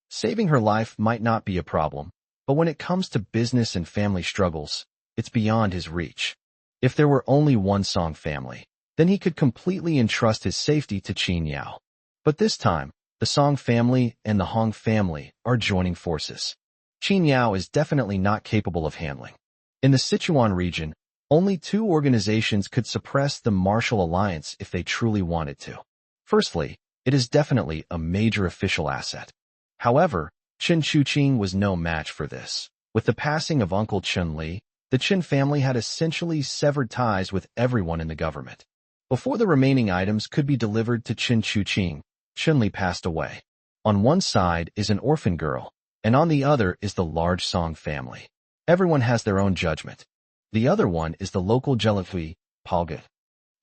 S1: Saving her life might not be a problem, but when it comes to business and family struggles, it's beyond his reach. If there were only one Song family, then he could completely entrust his safety to Qin Yao. But this time, the Song family and the Hong family are joining forces. Qin Yao is definitely not capable of handling. In the Sichuan region, only 2 organizations could suppress the martial alliance if they truly wanted to. Firstly, it is definitely a major official asset. However, Chen Shuqing was no match for this. With the passing of Uncle Chun-Li, the Chen family had essentially severed ties with everyone in the government. Before the remaining items could be delivered to Chen Shuqing, Chun-Li passed away. On one side is an orphan girl, and on the other is the large Song family. Everyone has their own judgment. The other one is the local Jelahui, Palga.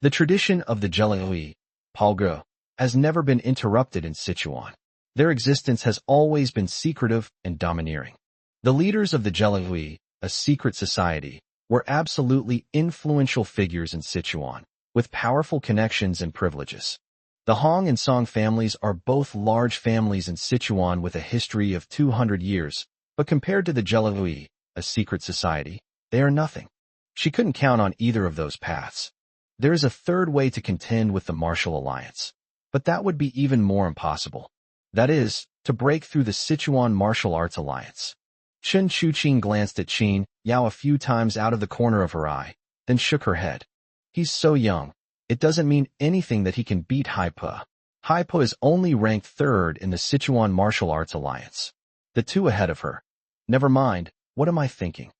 S1: The tradition of the Jelahui, Palga, has never been interrupted in Sichuan. Their existence has always been secretive and domineering. The leaders of the Jelahui, a secret society, were absolutely influential figures in Sichuan, with powerful connections and privileges. The Hong and Song families are both large families in Sichuan with a history of 200 years, but compared to the Jelui, a secret society, they are nothing. She couldn't count on either of those paths. There is a third way to contend with the martial alliance, but that would be even more impossible. That is, to break through the Sichuan martial arts alliance. Chen Chuqing glanced at Qin Yao a few times out of the corner of her eye, then shook her head. He's so young. It doesn't mean anything that he can beat Haipe. Haipe is only ranked third in the Sichuan martial arts alliance. The two ahead of her. Never mind, what am I thinking?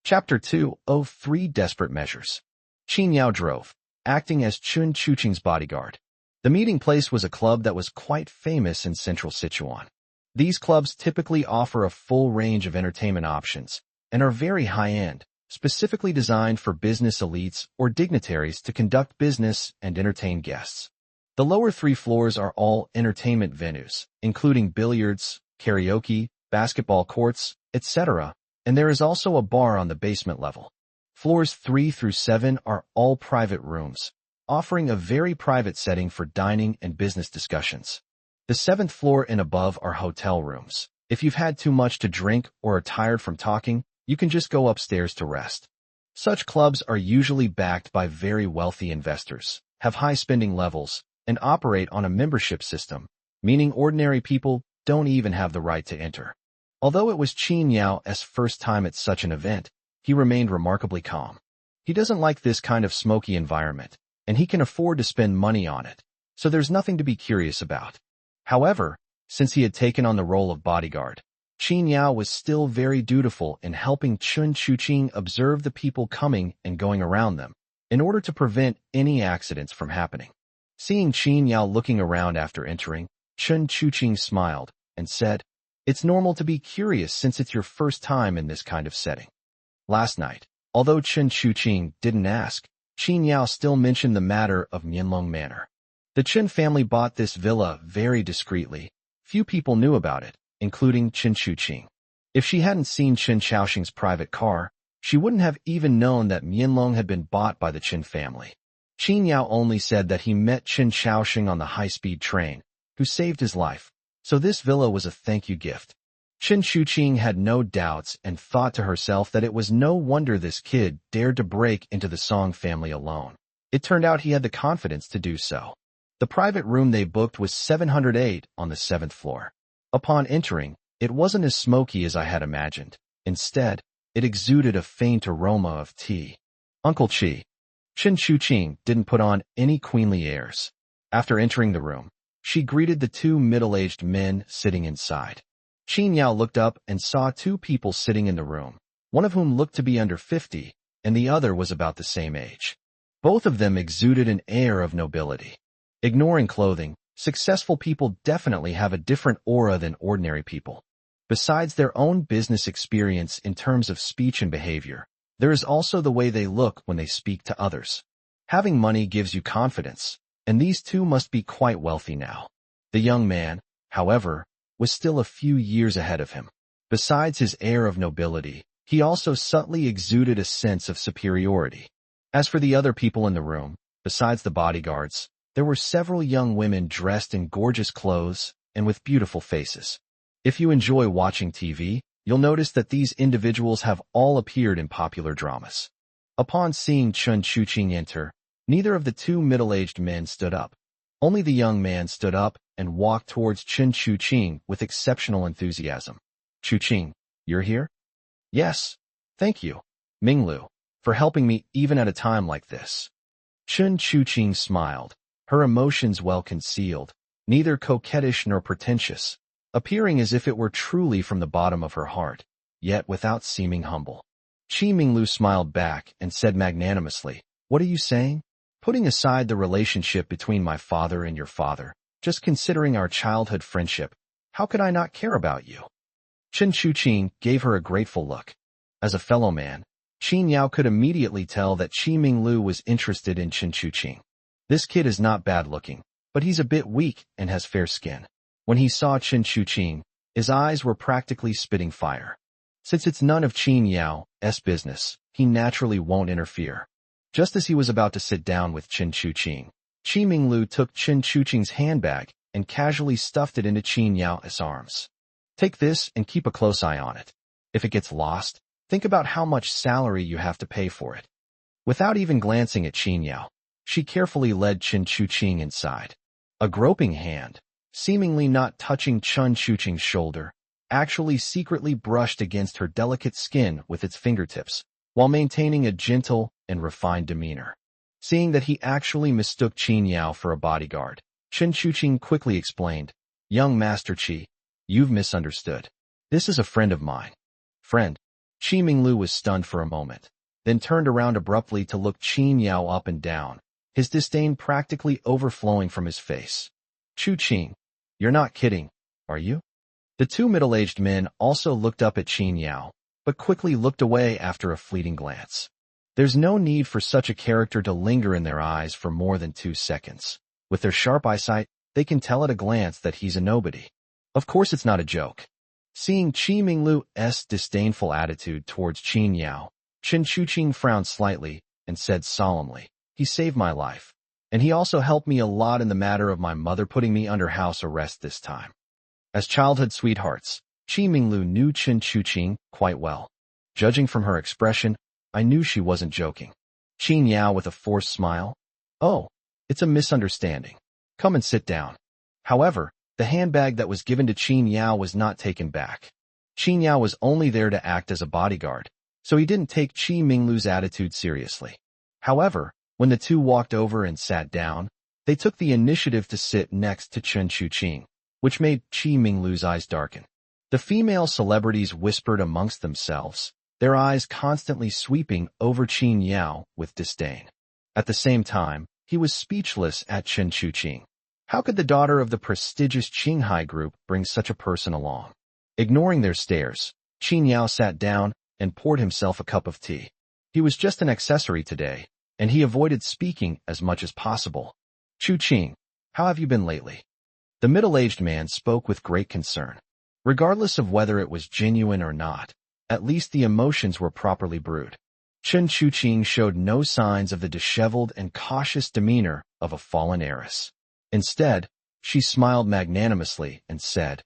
S1: Chapter 203 Desperate Measures. Qin Yao drove, acting as Chen Chuqing's bodyguard. The meeting place was a club that was quite famous in central Sichuan. These clubs typically offer a full range of entertainment options and are very high-end, specifically designed for business elites or dignitaries to conduct business and entertain guests. The lower 3 floors are all entertainment venues, including billiards, karaoke, basketball courts, etc., and there is also a bar on the basement level. Floors 3 through 7 are all private rooms, offering a very private setting for dining and business discussions. The 7th floor and above are hotel rooms. If you've had too much to drink or are tired from talking, you can just go upstairs to rest. Such clubs are usually backed by very wealthy investors, have high spending levels, and operate on a membership system, meaning ordinary people don't even have the right to enter. Although it was Qin Yao's first time at such an event, he remained remarkably calm. He doesn't like this kind of smoky environment, and he can afford to spend money on it, so there's nothing to be curious about. However, since he had taken on the role of bodyguard, Qin Yao was still very dutiful in helping Chen Chuqing observe the people coming and going around them, in order to prevent any accidents from happening. Seeing Qin Yao looking around after entering, Chen Chuqing smiled and said, "It's normal to be curious since it's your first time in this kind of setting." Last night, although Chen Chuqing didn't ask, Qin Yao still mentioned the matter of Mianlong Manor. The Chen family bought this villa very discreetly. Few people knew about it, including Chen Chuqing. If she hadn't seen Chen Shaoxing's private car, she wouldn't have even known that Mianlong had been bought by the Chen family. Qin Yao only said that he met Chen Shaoxing on the high-speed train, who saved his life, so this villa was a thank-you gift. Chen Chuqing had no doubts and thought to herself that it was no wonder this kid dared to break into the Song family alone. It turned out he had the confidence to do so. The private room they booked was 708 on the 7th floor. Upon entering, it wasn't as smoky as I had imagined. Instead, it exuded a faint aroma of tea. Uncle Chi. Chen Chuqing didn't put on any queenly airs. After entering the room, she greeted the 2 middle-aged men sitting inside. Qin Yao looked up and saw 2 people sitting in the room, one of whom looked to be under 50, and the other was about the same age. Both of them exuded an air of nobility. Ignoring clothing, successful people definitely have a different aura than ordinary people. Besides their own business experience in terms of speech and behavior, there is also the way they look when they speak to others. Having money gives you confidence, and these 2 must be quite wealthy now. The young man, however, was still a few years ahead of him. Besides his air of nobility, he also subtly exuded a sense of superiority. As for the other people in the room, besides the bodyguards, there were several young women dressed in gorgeous clothes and with beautiful faces. If you enjoy watching TV, you'll notice that these individuals have all appeared in popular dramas. Upon seeing Chen Chuqing enter, neither of the 2 middle-aged men stood up. Only the young man stood up and walked towards Chen Chuqing with exceptional enthusiasm. "Chuqing, you're here?" "Yes, thank you, Minglu, for helping me even at a time like this." Chen Chuqing smiled, her emotions well concealed, neither coquettish nor pretentious, appearing as if it were truly from the bottom of her heart, yet without seeming humble. Qi Minglu smiled back and said magnanimously, "What are you saying? Putting aside the relationship between my father and your father, just considering our childhood friendship, how could I not care about you?" Chen Chuqing gave her a grateful look. As a fellow man, Qin Yao could immediately tell that Qi Minglu was interested in Chen Chuqing. This kid is not bad-looking, but he's a bit weak and has fair skin. When he saw Chen Chuqing, his eyes were practically spitting fire. Since it's none of Qin Yao's business, he naturally won't interfere. Just as he was about to sit down with Chen Chuqing, Qi Minglu took Chen Chuqing's handbag and casually stuffed it into Qin Yao's arms. Take this and keep a close eye on it. If it gets lost, think about how much salary you have to pay for it. Without even glancing at Qin Yao, she carefully led Chen Chuqing inside. A groping hand, seemingly not touching Chen Chuqing's shoulder, actually secretly brushed against her delicate skin with its fingertips, while maintaining a gentle and refined demeanor. Seeing that he actually mistook Qin Yao for a bodyguard, Chen Chuqing quickly explained, "Young Master Qi, you've misunderstood. This is a friend of mine." Friend? Qi Minglu was stunned for a moment, then turned around abruptly to look Qin Yao up and down, his disdain practically overflowing from his face. Chuqing, you're not kidding, are you? The two middle-aged men also looked up at Qin Yao, but quickly looked away after a fleeting glance. There's no need for such a character to linger in their eyes for more than 2 seconds. With their sharp eyesight, they can tell at a glance that he's a nobody. Of course it's not a joke. Seeing Qi Minglu's disdainful attitude towards Qin Yao, Chen Chuqing frowned slightly and said solemnly, "He saved my life. And he also helped me a lot in the matter of my mother putting me under house arrest this time." As childhood sweethearts, Qi Minglu knew Chen Chuqing quite well. Judging from her expression, I knew she wasn't joking. Qin Yao with a forced smile. "Oh, it's a misunderstanding. Come and sit down." However, the handbag that was given to Qin Yao was not taken back. Qin Yao was only there to act as a bodyguard, so he didn't take Qi Minglu's attitude seriously. However, when the two walked over and sat down, they took the initiative to sit next to Chen Chuqing, which made Qi Minglu's eyes darken. The female celebrities whispered amongst themselves, their eyes constantly sweeping over Qin Yao with disdain. At the same time, he was speechless at Chen Chuqing. How could the daughter of the prestigious Qinghai group bring such a person along? Ignoring their stares, Qin Yao sat down and poured himself a cup of tea. He was just an accessory today, and he avoided speaking as much as possible. "Chuqing, how have you been lately?" The middle-aged man spoke with great concern. Regardless of whether it was genuine or not, at least the emotions were properly brewed. Chen Chuqing showed no signs of the disheveled and cautious demeanor of a fallen heiress. Instead, she smiled magnanimously and said,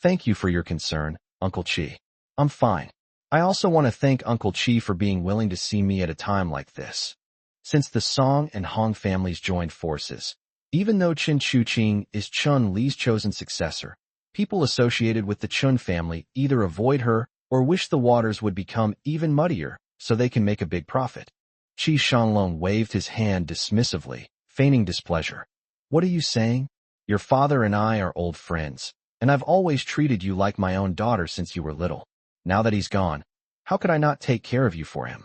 S1: "Thank you for your concern, Uncle Qi. I'm fine. I also want to thank Uncle Qi for being willing to see me at a time like this." Since the Song and Hong families joined forces, even though Chen Chuqing is Chun Li's chosen successor, people associated with the Chun family either avoid her or wish the waters would become even muddier so they can make a big profit. Qi Shanglong waved his hand dismissively, feigning displeasure. "What are you saying? Your father and I are old friends, and I've always treated you like my own daughter since you were little. Now that he's gone, how could I not take care of you for him?"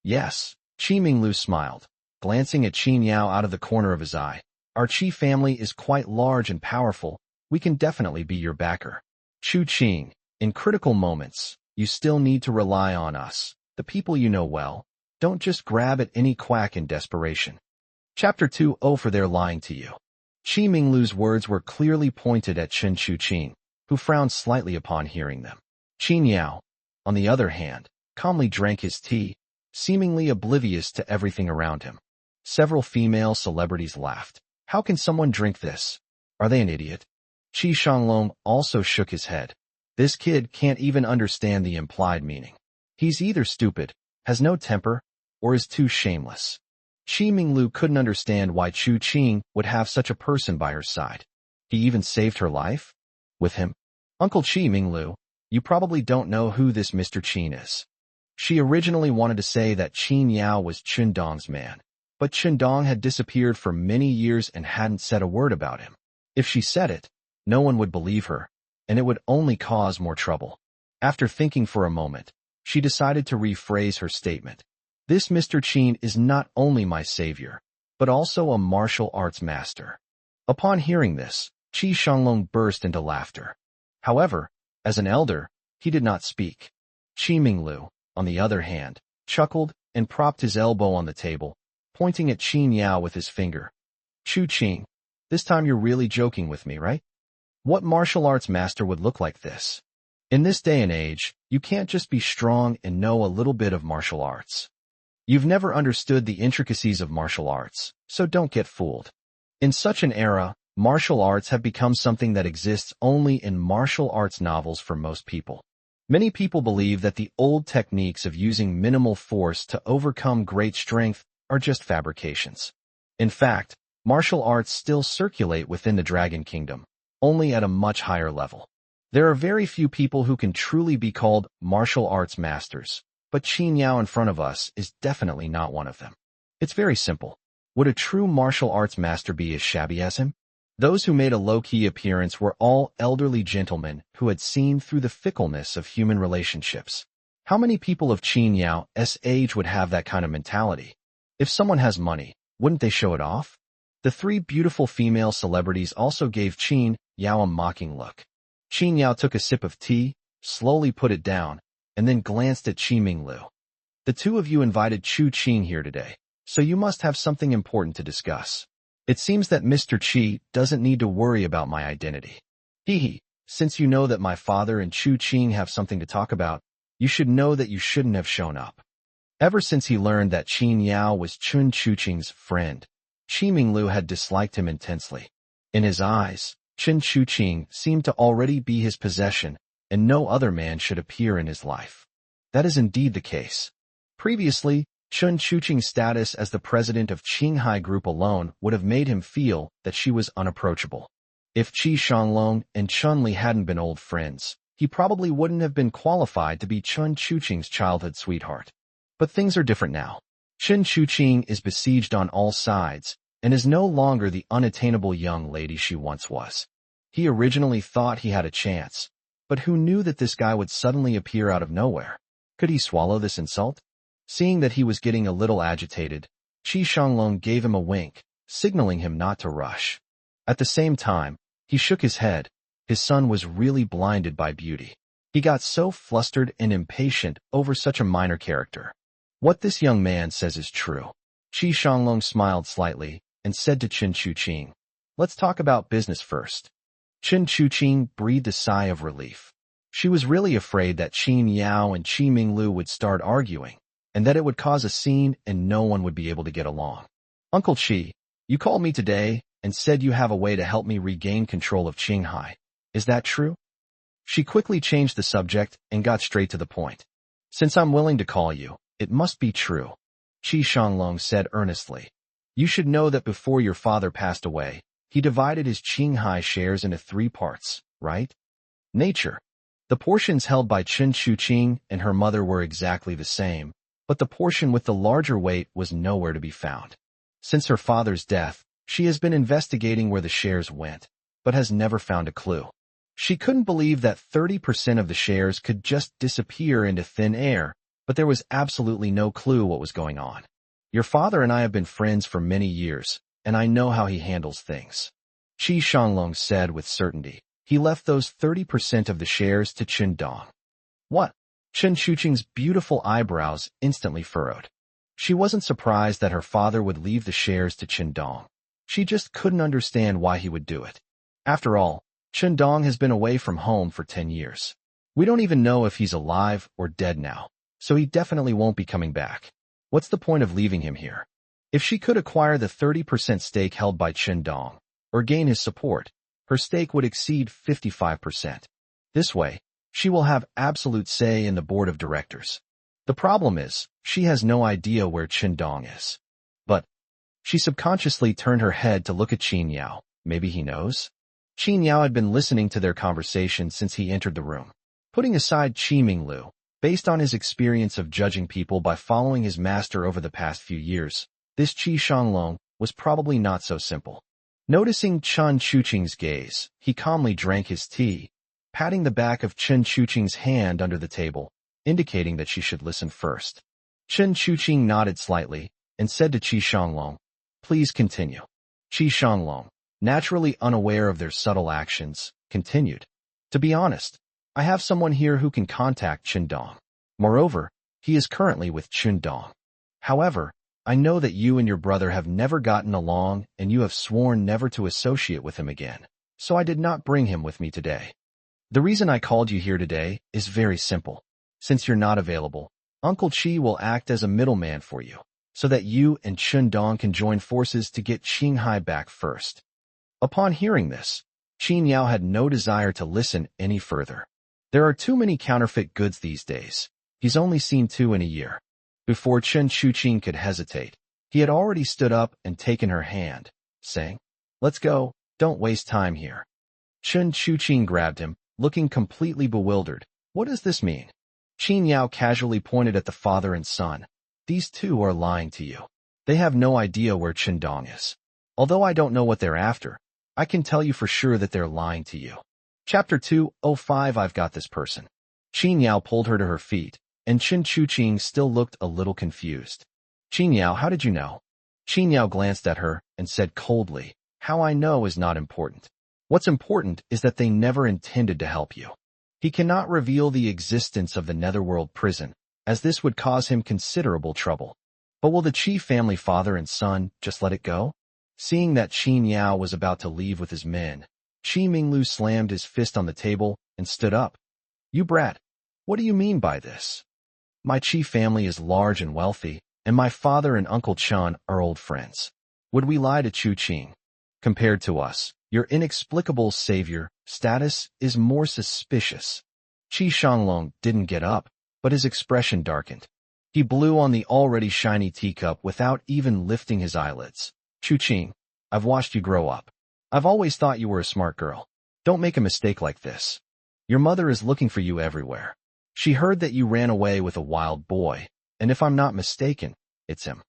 S1: "Yes," Qi Minglu smiled, glancing at Qin Yao out of the corner of his eye. "Our Qi family is quite large and powerful. We can definitely be your backer. Chuqing, in critical moments, you still need to rely on us, the people you know well. Don't just grab at any quack in desperation." Chapter 2. Oh, for their lying to you. Qi Minglu's words were clearly pointed at Chen Chuqing, who frowned slightly upon hearing them. Qin Yao, on the other hand, calmly drank his tea, seemingly oblivious to everything around him. Several female celebrities laughed. "How can someone drink this? Are they an idiot?" Qi Shanglong also shook his head. "This kid can't even understand the implied meaning. He's either stupid, has no temper, or is too shameless." Qi Minglu couldn't understand why Chuqing would have such a person by her side. He even saved her life? With him? "Uncle Qi Minglu, you probably don't know who this Mr. Qin is." She originally wanted to say that Qin Yao was Qindong's man, but Qindong had disappeared for many years and hadn't said a word about him. If she said it, no one would believe her, and it would only cause more trouble. After thinking for a moment, she decided to rephrase her statement. "This Mr. Qin is not only my savior, but also a martial arts master." Upon hearing this, Qi Shanglong burst into laughter. However, as an elder, he did not speak. Qi Minglu, on the other hand, chuckled and propped his elbow on the table, pointing at Qin Yao with his finger. "Chuqing, this time you're really joking with me, right? What martial arts master would look like this?" In this day and age, you can't just be strong and know a little bit of martial arts. You've never understood the intricacies of martial arts, so don't get fooled. In such an era, martial arts have become something that exists only in martial arts novels for most people. Many people believe that the old techniques of using minimal force to overcome great strength are just fabrications. In fact, martial arts still circulate within the Dragon Kingdom, only at a much higher level. There are very few people who can truly be called martial arts masters, but Qin Yao in front of us is definitely not one of them. It's very simple. Would a true martial arts master be as shabby as him? Those who made a low-key appearance were all elderly gentlemen who had seen through the fickleness of human relationships. How many people of Qin Yao's age would have that kind of mentality? If someone has money, wouldn't they show it off? The three beautiful female celebrities also gave Qin Yao a mocking look. Qin Yao took a sip of tea, slowly put it down, and then glanced at Qi Minglu. The two of you invited Chu Qin here today, so you must have something important to discuss. It seems that Mr. Qi doesn't need to worry about my identity. Hee, since you know that my father and Chu Qing have something to talk about, you should know that you shouldn't have shown up. Ever since he learned that Qin Yao was Chun Chuqing's friend, Qi Minglu had disliked him intensely. In his eyes, Chun Chuqing seemed to already be his possession, and no other man should appear in his life. That is indeed the case. Previously, Chun Chuqing's status as the president of Qinghai Group alone would have made him feel that she was unapproachable. If Qi Shanglong and Chun Li hadn't been old friends, he probably wouldn't have been qualified to be Chun Chuqing's childhood sweetheart. But things are different now. Chun Chuqing is besieged on all sides, and is no longer the unattainable young lady she once was. He originally thought he had a chance, but who knew that this guy would suddenly appear out of nowhere? Could he swallow this insult? Seeing that he was getting a little agitated, Qi Shanglong gave him a wink, signaling him not to rush. At the same time, he shook his head. His son was really blinded by beauty. He got so flustered and impatient over such a minor character. What this young man says is true. Qi Shanglong smiled slightly and said to Chun Chuqing, "Let's talk about business first." Chun Chuqing breathed a sigh of relief. She was really afraid that Qin Yao and Qi Minglu would start arguing, and that it would cause a scene and no one would be able to get along. "Uncle Qi, you called me today and said you have a way to help me regain control of Qinghai. Is that true?" She quickly changed the subject and got straight to the point. "Since I'm willing to call you, it must be true," Qi Shanglong said earnestly. "You should know that before your father passed away, he divided his Qinghai shares into 3 parts, right? Nature. The portions held by Chun Chuqing and her mother were exactly the same, but the portion with the larger weight was nowhere to be found. Since her father's death, she has been investigating where the shares went, but has never found a clue. She couldn't believe that 30% of the shares could just disappear into thin air, but there was absolutely no clue what was going on. Your father and I have been friends for many years, and I know how he handles things," Qi Shanglong said with certainty. "He left those 30% of the shares to Chun Dong." "What?" Chun Chuqing's beautiful eyebrows instantly furrowed. She wasn't surprised that her father would leave the shares to Chun Dong. She just couldn't understand why he would do it. After all, Chun Dong has been away from home for 10 years. We don't even know if he's alive or dead now, so he definitely won't be coming back. What's the point of leaving him here? If she could acquire the 30% stake held by Chun Dong, or gain his support, her stake would exceed 55%. This way, she will have absolute say in the board of directors. The problem is, she has no idea where Chun Dong is. But she subconsciously turned her head to look at Qin Yao. Maybe he knows? Qin Yao had been listening to their conversation since he entered the room. Putting aside Qi Minglu, based on his experience of judging people by following his master over the past few years, this Qi Shanglong was probably not so simple. Noticing Chun Chuqing's gaze, he calmly drank his tea, patting the back of Chun Chuqing's hand under the table, indicating that she should listen first. Chun Chuqing nodded slightly and said to Qi Shanglong, "Please continue." Qi Shanglong, naturally unaware of their subtle actions, continued, "To be honest, I have someone here who can contact Chun Dong. Moreover, he is currently with Chun Dong. However, I know that you and your brother have never gotten along and you have sworn never to associate with him again, so I did not bring him with me today." The reason I called you here today is very simple. Since you're not available, Uncle Chi will act as a middleman for you, so that you and Chun Dong can join forces to get Qinghai back first. Upon hearing this, Qin Yao had no desire to listen any further. There are too many counterfeit goods these days. He's only seen 2 in a year. Before Chen Chuqing could hesitate, he had already stood up and taken her hand, saying, "Let's go, don't waste time here." Chen Chuqing grabbed him, looking completely bewildered. What does this mean? Qin Yao casually pointed at the father and son. These two are lying to you. They have no idea where Chen Dong is. Although I don't know what they're after, I can tell you for sure that they're lying to you. Chapter 2:05 I've got this person. Qin Yao pulled her to her feet, and Chen Chuqing still looked a little confused. Qin Yao, how did you know? Qin Yao glanced at her and said coldly, how I know is not important. What's important is that they never intended to help you. He cannot reveal the existence of the Netherworld prison, as this would cause him considerable trouble. But will the Qi family father and son just let it go? Seeing that Qin Yao was about to leave with his men, Qi Minglu slammed his fist on the table and stood up. You brat, what do you mean by this? My Qi family is large and wealthy, and my father and Uncle Chun are old friends. Would we lie to Chu Qing? Compared to us, your inexplicable savior status is more suspicious. Qi Shanglong didn't get up, but his expression darkened. He blew on the already shiny teacup without even lifting his eyelids. Chu Qing, I've watched you grow up. I've always thought you were a smart girl. Don't make a mistake like this. Your mother is looking for you everywhere. She heard that you ran away with a wild boy, and if I'm not mistaken, it's him.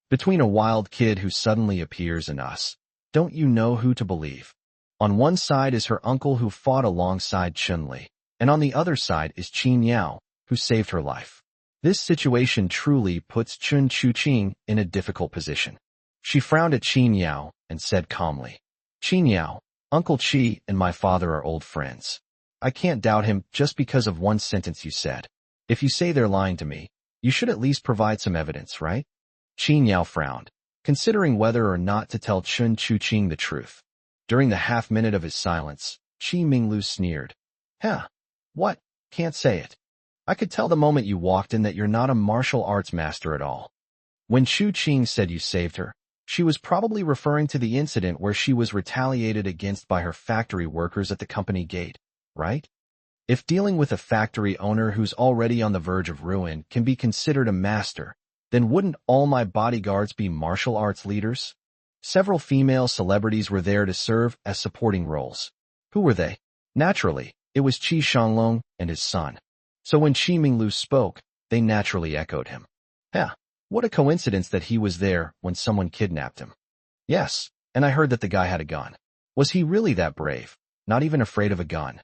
S1: Between a wild kid who suddenly appears and us, don't you know who to believe? On one side is her uncle who fought alongside Chun-Li, and on the other side is Qin Yao, who saved her life. This situation truly puts Chun Chuqing in a difficult position. She frowned at Qin Yao and said calmly, Qin Yao, Uncle Qi and my father are old friends. I can't doubt him just because of one sentence you said. If you say they're lying to me, you should at least provide some evidence, right? Qin Yao frowned, considering whether or not to tell Chun Chuqing the truth. During the half-minute of his silence, Qi Minglu sneered. Huh? What? Can't say it. I could tell the moment you walked in that you're not a martial arts master at all. When Chu Qing said you saved her, she was probably referring to the incident where she was retaliated against by her factory workers at the company gate, right? If dealing with a factory owner who's already on the verge of ruin can be considered a master, then wouldn't all my bodyguards be martial arts leaders? Several female celebrities were there to serve as supporting roles. Who were they? Naturally, it was Qi Shanglong and his son. So when Qi Minglu spoke, they naturally echoed him. Yeah, what a coincidence that he was there when someone kidnapped him. Yes, and I heard that the guy had a gun. Was he really that brave? Not even afraid of a gun?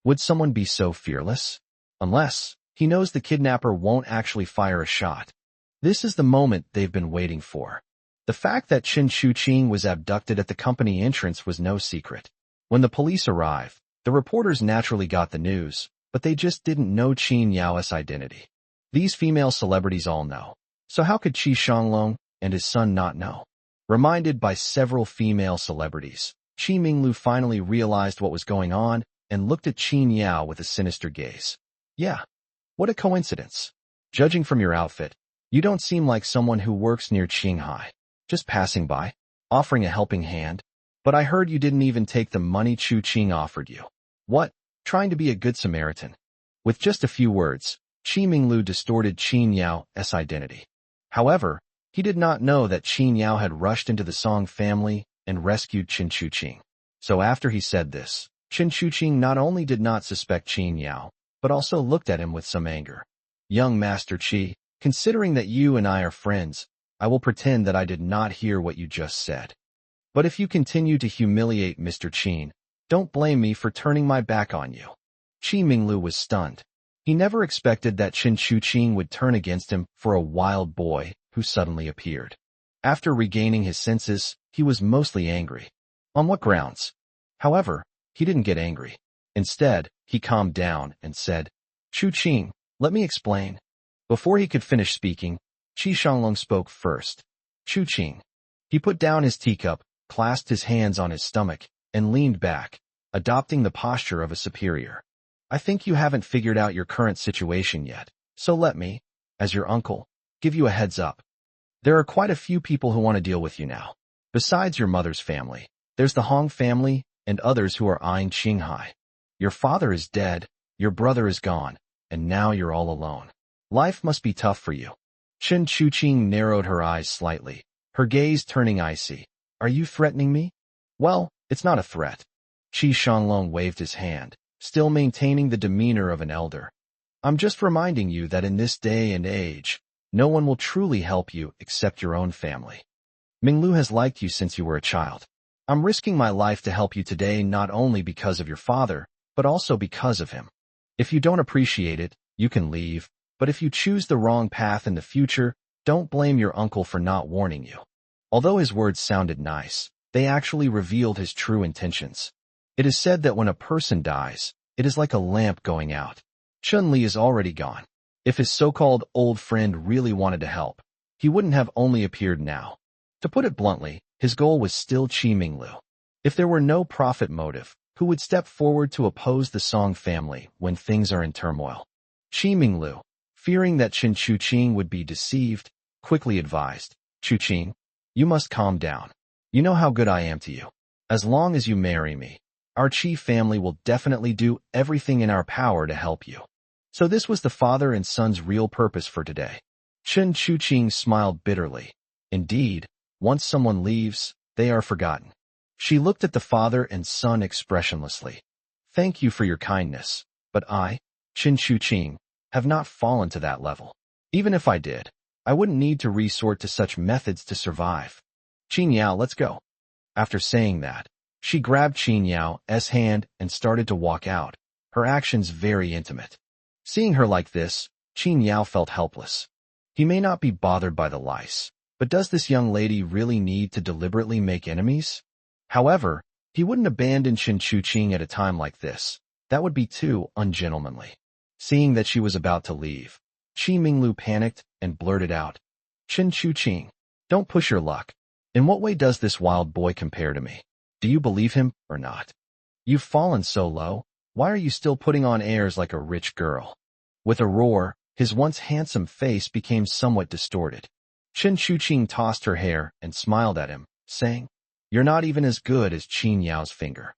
S1: Would someone be so fearless? Unless he knows the kidnapper won't actually fire a shot. This is the moment they've been waiting for. The fact that Chen Chuqing was abducted at the company entrance was no secret. When the police arrived, the reporters naturally got the news, but they just didn't know Qin Yao's identity. These female celebrities all know. So how could Qi Shanglong and his son not know? Reminded by several female celebrities, Qi Minglu finally realized what was going on and looked at Qin Yao with a sinister gaze. Yeah, what a coincidence. Judging from your outfit, you don't seem like someone who works near Qinghai. Just passing by, offering a helping hand. But I heard you didn't even take the money Chu Qing offered you. What? Trying to be a good Samaritan? With just a few words, Qi Minglu distorted Qin Yao's identity. However, he did not know that Qin Yao had rushed into the Song family and rescued Chen Chuqing. So after he said this, Chen Chuqing not only did not suspect Qin Yao, but also looked at him with some anger. Young Master Qi, considering that you and I are friends, I will pretend that I did not hear what you just said. But if you continue to humiliate Mr. Qin, don't blame me for turning my back on you. Qi Minglu was stunned. He never expected that Chen Chuqing would turn against him for a wild boy who suddenly appeared. After regaining his senses, he was mostly angry. On what grounds? However, he didn't get angry. Instead, he calmed down and said, Chu Qing, let me explain. Before he could finish speaking, Qi Shanglong spoke first. Chu Qing. He put down his teacup, clasped his hands on his stomach, and leaned back, adopting the posture of a superior. I think you haven't figured out your current situation yet, so let me, as your uncle, give you a heads up. There are quite a few people who want to deal with you now. Besides your mother's family, there's the Hong family and others who are eyeing Qinghai. Your father is dead, your brother is gone, and now you're all alone. Life must be tough for you. Chen Chuqing narrowed her eyes slightly, her gaze turning icy. Are you threatening me? Well, it's not a threat. Qi Shanglong waved his hand, still maintaining the demeanor of an elder. I'm just reminding you that in this day and age, no one will truly help you except your own family. Minglu has liked you since you were a child. I'm risking my life to help you today not only because of your father, but also because of him. If you don't appreciate it, you can leave, but if you choose the wrong path in the future, don't blame your uncle for not warning you. Although his words sounded nice, they actually revealed his true intentions. It is said that when a person dies, it is like a lamp going out. Chun-Li is already gone. If his so-called old friend really wanted to help, he wouldn't have only appeared now. To put it bluntly, his goal was still Qi Minglu. If there were no profit motive, who would step forward to oppose the Song family when things are in turmoil? Qi Minglu, fearing that Chen Chuqing would be deceived, quickly advised, Chuqing, you must calm down. You know how good I am to you. As long as you marry me, our Qi family will definitely do everything in our power to help you. So this was the father and son's real purpose for today. Chen Chuqing smiled bitterly. Indeed, once someone leaves, they are forgotten. She looked at the father and son expressionlessly. Thank you for your kindness, but I, Chen Chuqing, have not fallen to that level. Even if I did, I wouldn't need to resort to such methods to survive. Qin Yao, let's go. After saying that, she grabbed Qin Yao's hand and started to walk out, her actions very intimate. Seeing her like this, Qin Yao felt helpless. He may not be bothered by the lice, but does this young lady really need to deliberately make enemies? However, he wouldn't abandon Chen Chuqing at a time like this. That would be too ungentlemanly. Seeing that she was about to leave, Qi Minglu panicked and blurted out, Chen Chuqing, don't push your luck. In what way does this wild boy compare to me? Do you believe him or not? You've fallen so low, why are you still putting on airs like a rich girl? With a roar, his once handsome face became somewhat distorted. Chen Chuqing tossed her hair and smiled at him, saying, you're not even as good as Qin Yao's finger.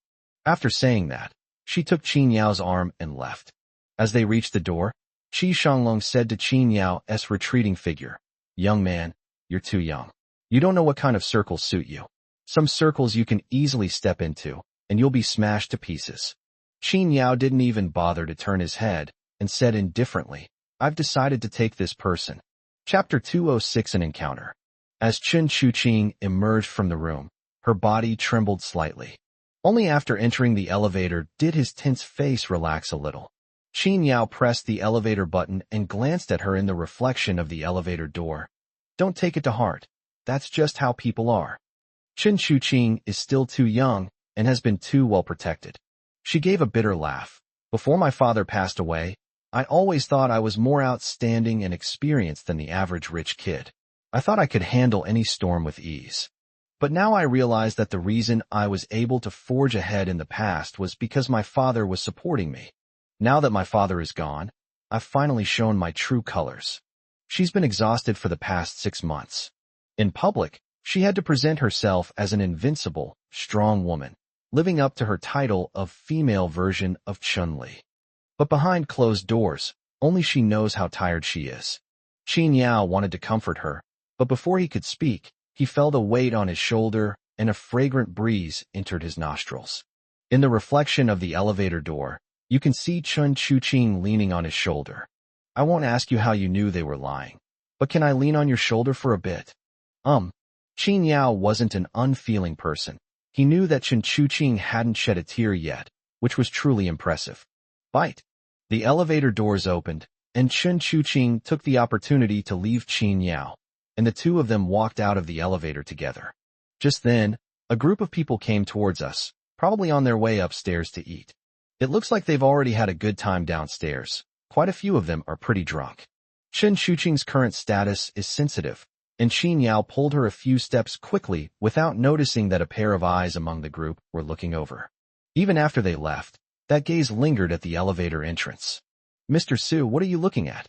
S1: After saying that, she took Qin Yao's arm and left. As they reached the door, Qi Shanglong said to Qin Yao's retreating figure, young man, you're too young. You don't know what kind of circles suit you. Some circles you can easily step into, and you'll be smashed to pieces. Qin Yao didn't even bother to turn his head, and said indifferently, I've decided to take this person. Chapter 206 An Encounter. As Chen Chuqing emerged from the room, her body trembled slightly. Only after entering the elevator did his tense face relax a little. Qin Yao pressed the elevator button and glanced at her in the reflection of the elevator door. Don't take it to heart. That's just how people are. Chen Chuqing is still too young and has been too well protected. She gave a bitter laugh. Before my father passed away, I always thought I was more outstanding and experienced than the average rich kid. I thought I could handle any storm with ease. But now I realize that the reason I was able to forge ahead in the past was because my father was supporting me. Now that my father is gone, I've finally shown my true colors. She's been exhausted for the past 6 months. In public, she had to present herself as an invincible, strong woman, living up to her title of female version of Chun-Li. But behind closed doors, only she knows how tired she is. Qin Yao wanted to comfort her, but before he could speak, he felt a weight on his shoulder and a fragrant breeze entered his nostrils. In the reflection of the elevator door, you can see Chen Chuqing leaning on his shoulder. I won't ask you how you knew they were lying, but can I lean on your shoulder for a bit? Qin Yao wasn't an unfeeling person. He knew that Chen Chuqing hadn't shed a tear yet, which was truly impressive. Bite. The elevator doors opened, and Chen Chuqing took the opportunity to leave Qin Yao, and the two of them walked out of the elevator together. Just then, a group of people came towards us, probably on their way upstairs to eat. It looks like they've already had a good time downstairs. Quite a few of them are pretty drunk. Chen Chuqing's current status is sensitive, and Qin Yao pulled her a few steps quickly without noticing that a pair of eyes among the group were looking over. Even after they left, that gaze lingered at the elevator entrance. Mr. Su, what are you looking at?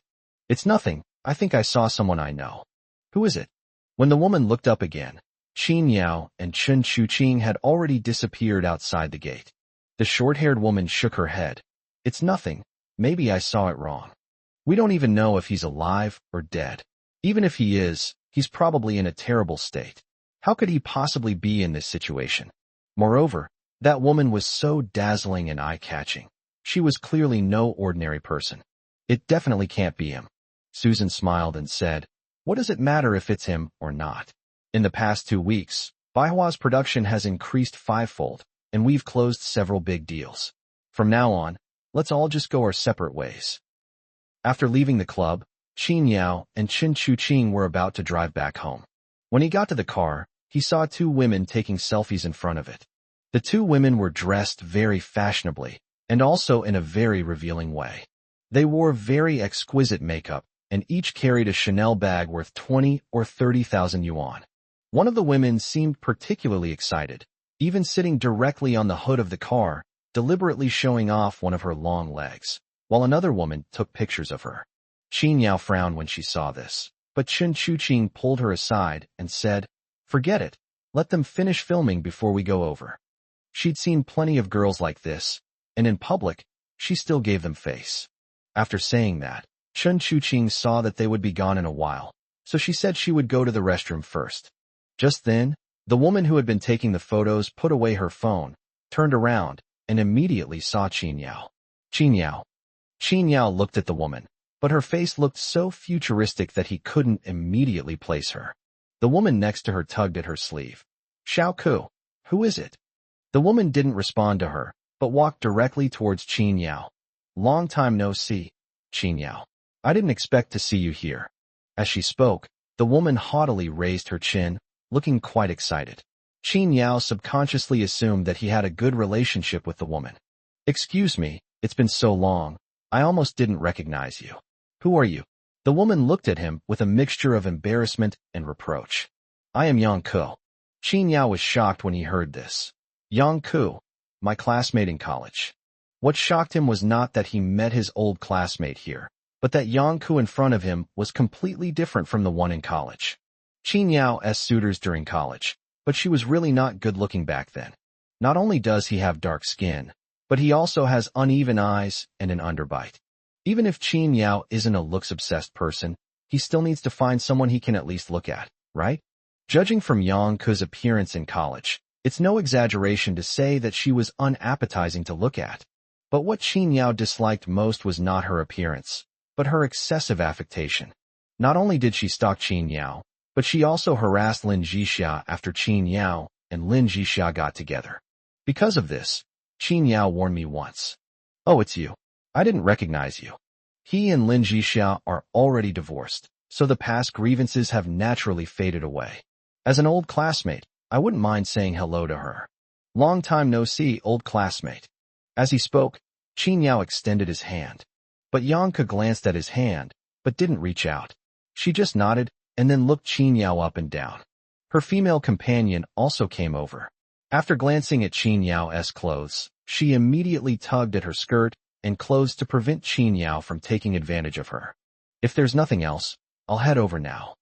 S1: It's nothing. I think I saw someone I know. Who is it? When the woman looked up again, Qin Yao and Chen Chuqing had already disappeared outside the gate. The short-haired woman shook her head. It's nothing. Maybe I saw it wrong. We don't even know if he's alive or dead. Even if he is, he's probably in a terrible state. How could he possibly be in this situation? Moreover, that woman was so dazzling and eye-catching. She was clearly no ordinary person. It definitely can't be him. Susan smiled and said, what does it matter if it's him or not? In the past 2 weeks, Manhwa's production has increased 5-fold, and we've closed several big deals. From now on, let's all just go our separate ways. After leaving the club, Qin Yao and Chen Chuqing were about to drive back home. When he got to the car, he saw 2 women taking selfies in front of it. The 2 women were dressed very fashionably, and also in a very revealing way. They wore very exquisite makeup, and each carried a Chanel bag worth 20 or 30,000 yuan. One of the women seemed particularly excited, even sitting directly on the hood of the car, deliberately showing off one of her long legs, while another woman took pictures of her. Qin Yao frowned when she saw this, but Chen Chuqing pulled her aside and said, forget it, let them finish filming before we go over. She'd seen plenty of girls like this, and in public, she still gave them face. After saying that, Chen Chuqing saw that they would be gone in a while, so she said she would go to the restroom first. Just then, the woman who had been taking the photos put away her phone, turned around, and immediately saw Qin Yao. Qin Yao looked at the woman, but her face looked so futuristic that he couldn't immediately place her. The woman next to her tugged at her sleeve. Xiao Ku, who is it? The woman didn't respond to her, but walked directly towards Qin Yao. Long time no see, Qin Yao. I didn't expect to see you here. As she spoke, the woman haughtily raised her chin, looking quite excited. Qin Yao subconsciously assumed that he had a good relationship with the woman. Excuse me, it's been so long, I almost didn't recognize you. Who are you? The woman looked at him with a mixture of embarrassment and reproach. I am Yang Ku. Qin Yao was shocked when he heard this. Yang Ku, my classmate in college. What shocked him was not that he met his old classmate here, but that Yang Ku in front of him was completely different from the one in college. Qin Yao s suitors during college, but she was really not good-looking back then. Not only does he have dark skin, but he also has uneven eyes and an underbite. Even if Qin Yao isn't a looks-obsessed person, he still needs to find someone he can at least look at, right? Judging from Yang Ku's appearance in college, it's no exaggeration to say that she was unappetizing to look at. But what Qin Yao disliked most was not her appearance, but her excessive affectation. Not only did she stalk Qin Yao, but she also harassed Lin Jixia after Qin Yao and Lin Jixia got together. Because of this, Qin Yao warned me once. Oh, it's you. I didn't recognize you. He and Lin Jixia are already divorced, so the past grievances have naturally faded away. As an old classmate, I wouldn't mind saying hello to her. Long time no see, old classmate. As he spoke, Qin Yao extended his hand. But Yang Ku glanced at his hand, but didn't reach out. She just nodded and then looked Qin Yao up and down. Her female companion also came over. After glancing at Qin Yao's clothes, she immediately tugged at her skirt and closed to prevent Qin Yao from taking advantage of her. If there's nothing else, I'll head over now.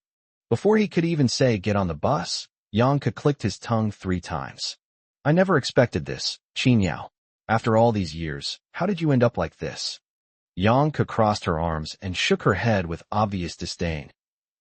S1: Before he could even say get on the bus, Yang Ku clicked his tongue 3 times. I never expected this, Qin Yao. After all these years, how did you end up like this? Yang Ku crossed her arms and shook her head with obvious disdain.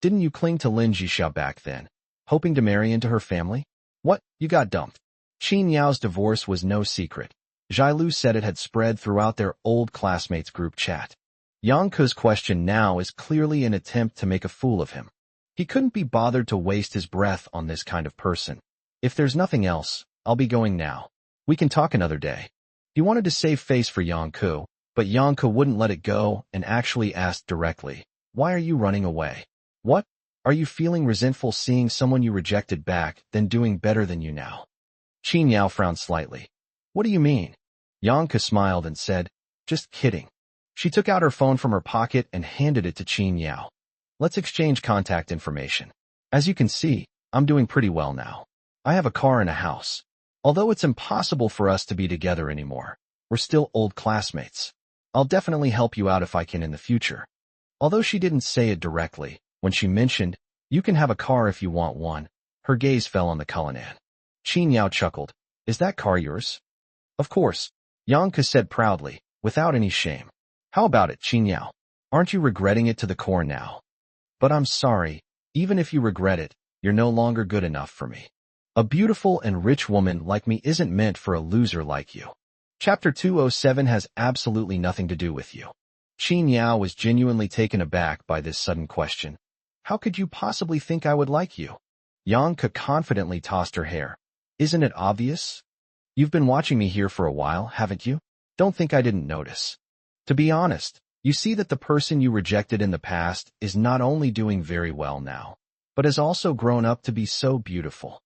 S1: Didn't you cling to Lin Jixia back then, hoping to marry into her family? What, you got dumped? Qin Yao's divorce was no secret. Zhailu said it had spread throughout their old classmates' group chat. Yang Ku's question now is clearly an attempt to make a fool of him. He couldn't be bothered to waste his breath on this kind of person. If there's nothing else, I'll be going now. We can talk another day. He wanted to save face for Yang Ku, but Yang Ku wouldn't let it go and actually asked directly, why are you running away? What? Are you feeling resentful seeing someone you rejected back then doing better than you now? Qin Yao frowned slightly. What do you mean? Yang Ku smiled and said, just kidding. She took out her phone from her pocket and handed it to Qin Yao. Let's exchange contact information. As you can see, I'm doing pretty well now. I have a car and a house. Although it's impossible for us to be together anymore, we're still old classmates. I'll definitely help you out if I can in the future. Although she didn't say it directly, when she mentioned, you can have a car if you want one, her gaze fell on the Cullinan. Qin Yao chuckled. Is that car yours? Of course, Yang Ke said proudly, without any shame. How about it, Qin Yao? Aren't you regretting it to the core now? But I'm sorry, even if you regret it, you're no longer good enough for me. A beautiful and rich woman like me isn't meant for a loser like you. Chapter 207 has absolutely nothing to do with you. Qin Yao was genuinely taken aback by this sudden question. How could you possibly think I would like you? Yang Ke confidently tossed her hair. Isn't it obvious? You've been watching me here for a while, haven't you? Don't think I didn't notice. To be honest, you see that the person you rejected in the past is not only doing very well now, but has also grown up to be so beautiful.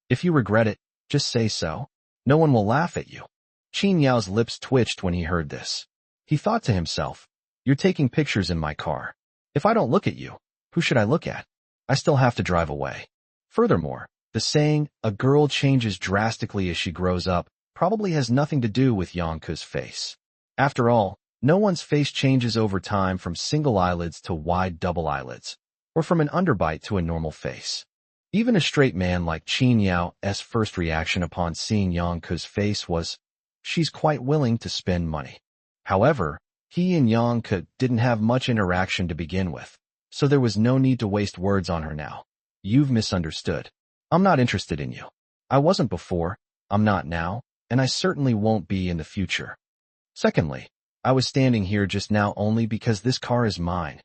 S1: If you regret it, just say so. No one will laugh at you. Qin Yao's lips twitched when he heard this. He thought to himself, you're taking pictures in my car. If I don't look at you, who should I look at? I still have to drive away. Furthermore, the saying, a girl changes drastically as she grows up, probably has nothing to do with Yang Ke's face. After all, no one's face changes over time from single eyelids to wide double eyelids, or from an underbite to a normal face. Even a straight man like Qin Yao's first reaction upon seeing Yang Ke's face was, she's quite willing to spend money. However, he and Yang Ke didn't have much interaction to begin with, so there was no need to waste words on her now. You've misunderstood. I'm not interested in you. I wasn't before, I'm not now, and I certainly won't be in the future. Secondly, I was standing here just now only because this car is mine.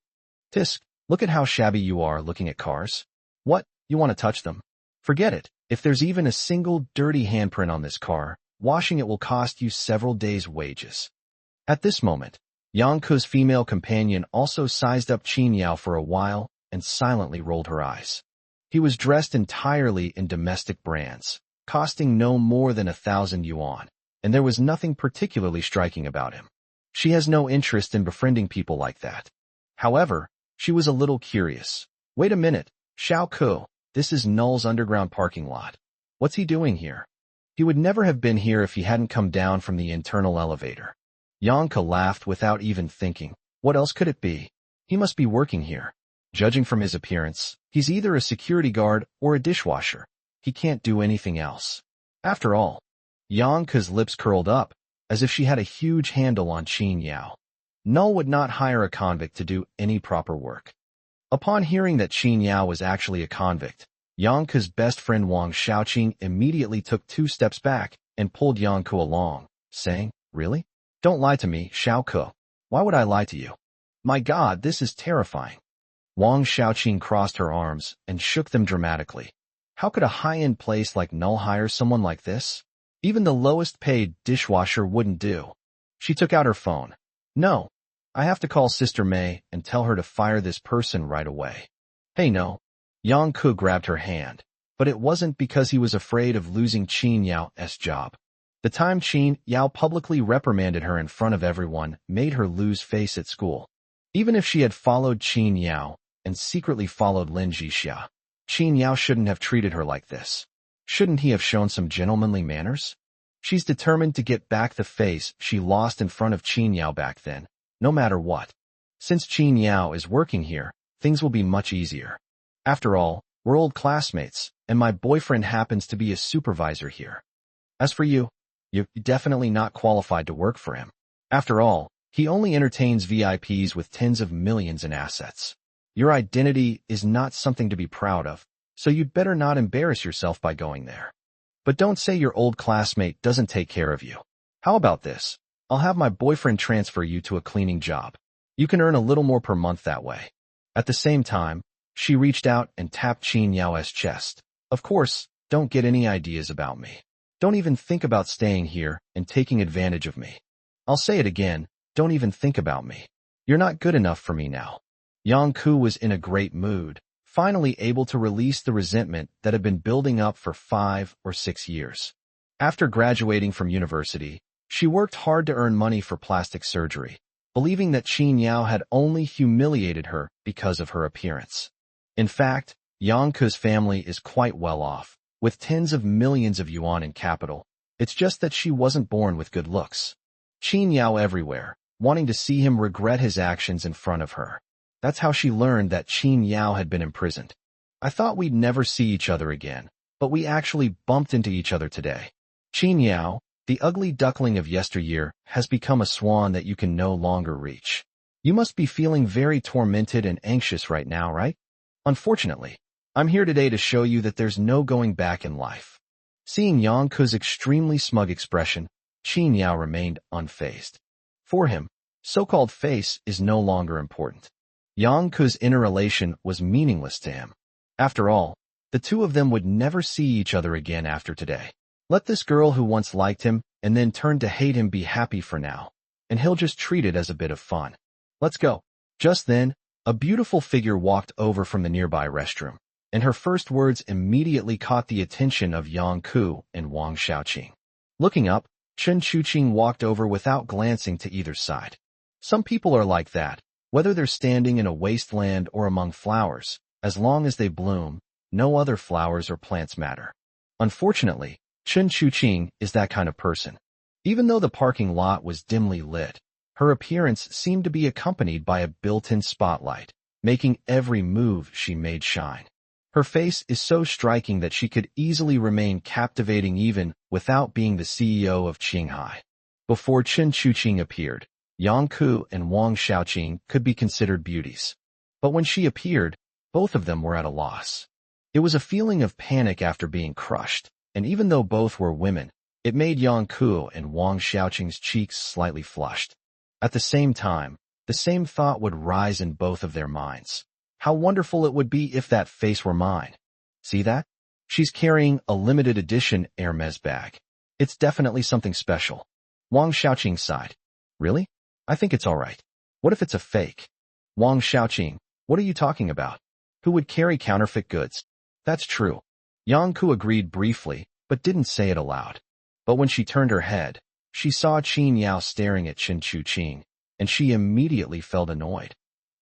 S1: Tisk, look at how shabby you are looking at cars. What, you want to touch them? Forget it. If there's even a single dirty handprint on this car, washing it will cost you several days' wages. At this moment, Yang Ke's female companion also sized up Qin Yao for a while and silently rolled her eyes. He was dressed entirely in domestic brands, costing no more than 1,000 yuan, and there was nothing particularly striking about him. She has no interest in befriending people like that. However, she was a little curious. Wait a minute, Xiao Ke, this is Null's underground parking lot. What's he doing here? He would never have been here if he hadn't come down from the internal elevator. Yang Ke laughed without even thinking. What else could it be? He must be working here. Judging from his appearance, he's either a security guard or a dishwasher. He can't do anything else. After all, Yang Ke's lips curled up, as if she had a huge handle on Qin Yao. Null would not hire a convict to do any proper work. Upon hearing that Qin Yao was actually a convict, Yang Ke's best friend Wang Xiaoqing immediately took 2 steps back and pulled Yang Ke along, saying, Really? Don't lie to me, Xiao Ke. Why would I lie to you? My God, this is terrifying. Wang Xiaoqing crossed her arms and shook them dramatically. How could a high-end place like Null hire someone like this? Even the lowest-paid dishwasher wouldn't do. She took out her phone. No, I have to call Sister May and tell her to fire this person right away. Hey, no. Yang Ke grabbed her hand, but it wasn't because he was afraid of losing Qin Yao's job. The time Qin Yao publicly reprimanded her in front of everyone made her lose face at school. Even if she had followed Qin Yao and secretly followed Lin Jixia, Qin Yao shouldn't have treated her like this. Shouldn't he have shown some gentlemanly manners? She's determined to get back the face she lost in front of Qin Yao back then, no matter what. Since Qin Yao is working here, things will be much easier. After all, we're old classmates, and my boyfriend happens to be a supervisor here. As for you, you're definitely not qualified to work for him. After all, he only entertains VIPs with tens of millions in assets. Your identity is not something to be proud of, so you'd better not embarrass yourself by going there. But don't say your old classmate doesn't take care of you. How about this? I'll have my boyfriend transfer you to a cleaning job. You can earn a little more per month that way. At the same time, she reached out and tapped Qin Yao's chest. Of course, don't get any ideas about me. Don't even think about staying here and taking advantage of me. I'll say it again, don't even think about me. You're not good enough for me now. Yang Ke was in a great mood, finally able to release the resentment that had been building up for 5 or 6 years. After graduating from university, she worked hard to earn money for plastic surgery, believing that Qin Yao had only humiliated her because of her appearance. In fact, Yang Ke's family is quite well off, with tens of millions of yuan in capital. It's just that she wasn't born with good looks. Qin Yao everywhere, wanting to see him regret his actions in front of her. That's how she learned that Qin Yao had been imprisoned. I thought we'd never see each other again, but we actually bumped into each other today. Qin Yao, the ugly duckling of yesteryear, has become a swan that you can no longer reach. You must be feeling very tormented and anxious right now, right? Unfortunately, I'm here today to show you that there's no going back in life. Seeing Yang Ke's extremely smug expression, Qin Yao remained unfazed. For him, so-called face is no longer important. Yang Ke's interrelation was meaningless to him. After all, the two of them would never see each other again after today. Let this girl who once liked him and then turned to hate him be happy for now, and he'll just treat it as a bit of fun. Let's go. Just then, a beautiful figure walked over from the nearby restroom, and her first words immediately caught the attention of Yang Ke and Wang Xiaoqing. Looking up, Chen Chuqing walked over without glancing to either side. Some people are like that, whether they're standing in a wasteland or among flowers. As long as they bloom, no other flowers or plants matter. Unfortunately, Chen Chuqing is that kind of person. Even though the parking lot was dimly lit, her appearance seemed to be accompanied by a built-in spotlight, making every move she made shine. Her face is so striking that she could easily remain captivating even without being the CEO of Qinghai. Before Chen Chuqing appeared, Yang Ke and Wang Xiaoqing could be considered beauties. But when she appeared, both of them were at a loss. It was a feeling of panic after being crushed, and even though both were women, it made Yang Ke and Wang Xiaoqing's cheeks slightly flushed. At the same time, the same thought would rise in both of their minds. How wonderful it would be if that face were mine. See that? She's carrying a limited edition Hermes bag. It's definitely something special. Wang Xiaoqing sighed. Really? I think it's all right. What if it's a fake? Wang Xiaoqing, what are you talking about? Who would carry counterfeit goods? That's true. Yang Ke agreed briefly, but didn't say it aloud. But when she turned her head, she saw Qin Yao staring at Chen Chuqing, and she immediately felt annoyed.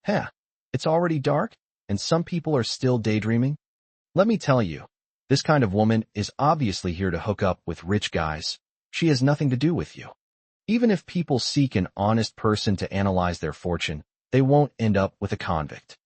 S1: Heh, it's already dark, and some people are still daydreaming? Let me tell you, this kind of woman is obviously here to hook up with rich guys. She has nothing to do with you. Even if people seek an honest person to analyze their fortune, they won't end up with a convict.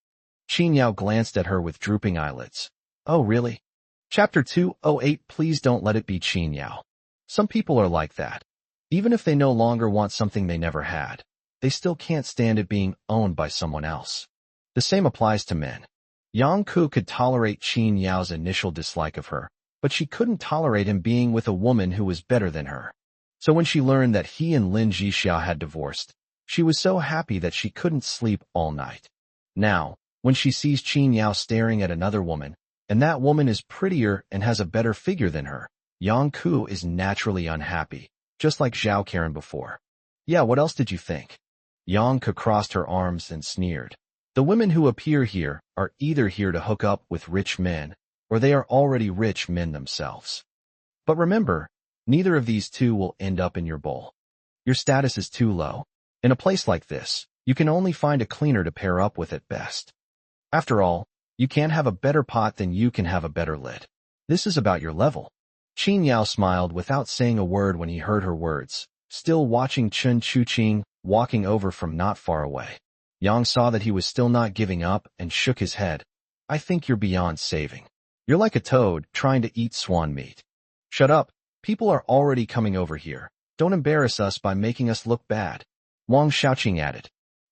S1: Qin Yao glanced at her with drooping eyelids. Oh, really? Chapter 208. Please don't let it be Qin Yao. Some people are like that. Even if they no longer want something they never had, they still can't stand it being owned by someone else. The same applies to men. Yang Ke could tolerate Qin Yao's initial dislike of her, but she couldn't tolerate him being with a woman who was better than her. So when she learned that he and Lin Jixia had divorced, she was so happy that she couldn't sleep all night. Now, when she sees Qin Yao staring at another woman, and that woman is prettier and has a better figure than her, Yang Ke is naturally unhappy, just like Zhao Karen before. Yeah, what else did you think? Yang Ke crossed her arms and sneered. The women who appear here are either here to hook up with rich men, or they are already rich men themselves. But remember, neither of these two will end up in your bowl. Your status is too low. In a place like this, you can only find a cleaner to pair up with at best. After all, you can't have a better pot than you can have a better lid. This is about your level. Qin Yao smiled without saying a word when he heard her words, still watching Chen Chuqing walking over from not far away. Yang saw that he was still not giving up and shook his head. I think you're beyond saving. You're like a toad trying to eat swan meat. Shut up. People are already coming over here. Don't embarrass us by making us look bad. Wang Xiaoqing added.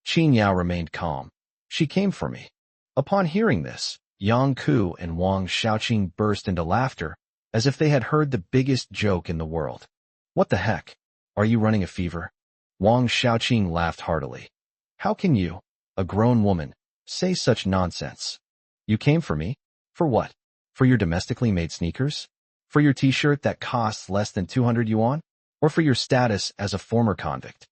S1: Qin Yao remained calm. She came for me. Upon hearing this, Yang Ke and Wang Xiaoqing burst into laughter, as if they had heard the biggest joke in the world. What the heck? Are you running a fever? Wang Xiaoqing laughed heartily. How can you, a grown woman, say such nonsense? You came for me? For what? For your domestically made sneakers? For your t-shirt that costs less than 200 yuan? Or for your status as a former convict?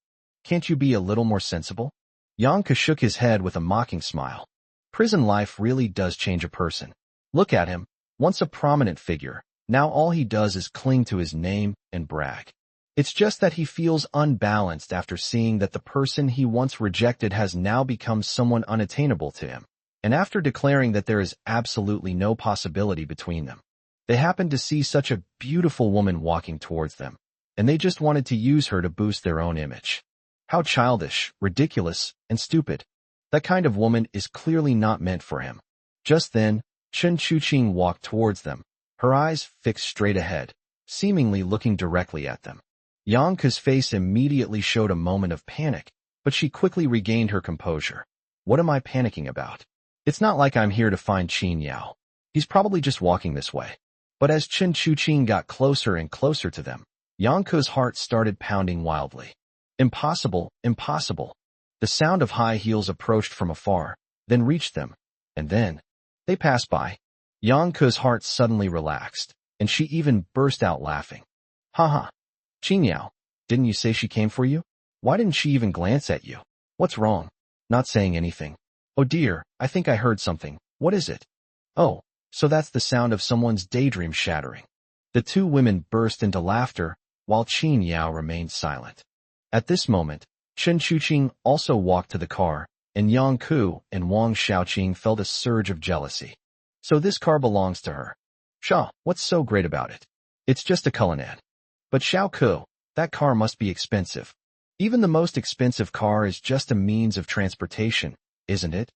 S1: Can't you be a little more sensible? Yang Ke shook his head with a mocking smile. Prison life really does change a person. Look at him, once a prominent figure, now all he does is cling to his name and brag. It's just that he feels unbalanced after seeing that the person he once rejected has now become someone unattainable to him, and after declaring that there is absolutely no possibility between them. They happened to see such a beautiful woman walking towards them, and they just wanted to use her to boost their own image. How childish, ridiculous, and stupid. That kind of woman is clearly not meant for him. Just then, Chen Chuqing walked towards them, her eyes fixed straight ahead, seemingly looking directly at them. Yang Ke's face immediately showed a moment of panic, but she quickly regained her composure. What am I panicking about? It's not like I'm here to find Qin Yao. He's probably just walking this way. But as Chen Chuqing got closer and closer to them, Yang Ke's heart started pounding wildly. Impossible, impossible. The sound of high heels approached from afar, then reached them, and then they passed by. Yang Ke's heart suddenly relaxed, and she even burst out laughing. Haha. Qin Yao, didn't you say she came for you? Why didn't she even glance at you? What's wrong? Not saying anything. Oh dear, I think I heard something. What is it? Oh, so that's the sound of someone's daydream shattering. The two women burst into laughter, while Qin Yao remained silent. At this moment, Chen Chuqing also walked to the car, and Yang Ke and Wang Xiaoqing felt a surge of jealousy. So this car belongs to her. Sha, what's so great about it? It's just a Cullinan. But Xiao Ke, that car must be expensive. Even the most expensive car is just a means of transportation, isn't it?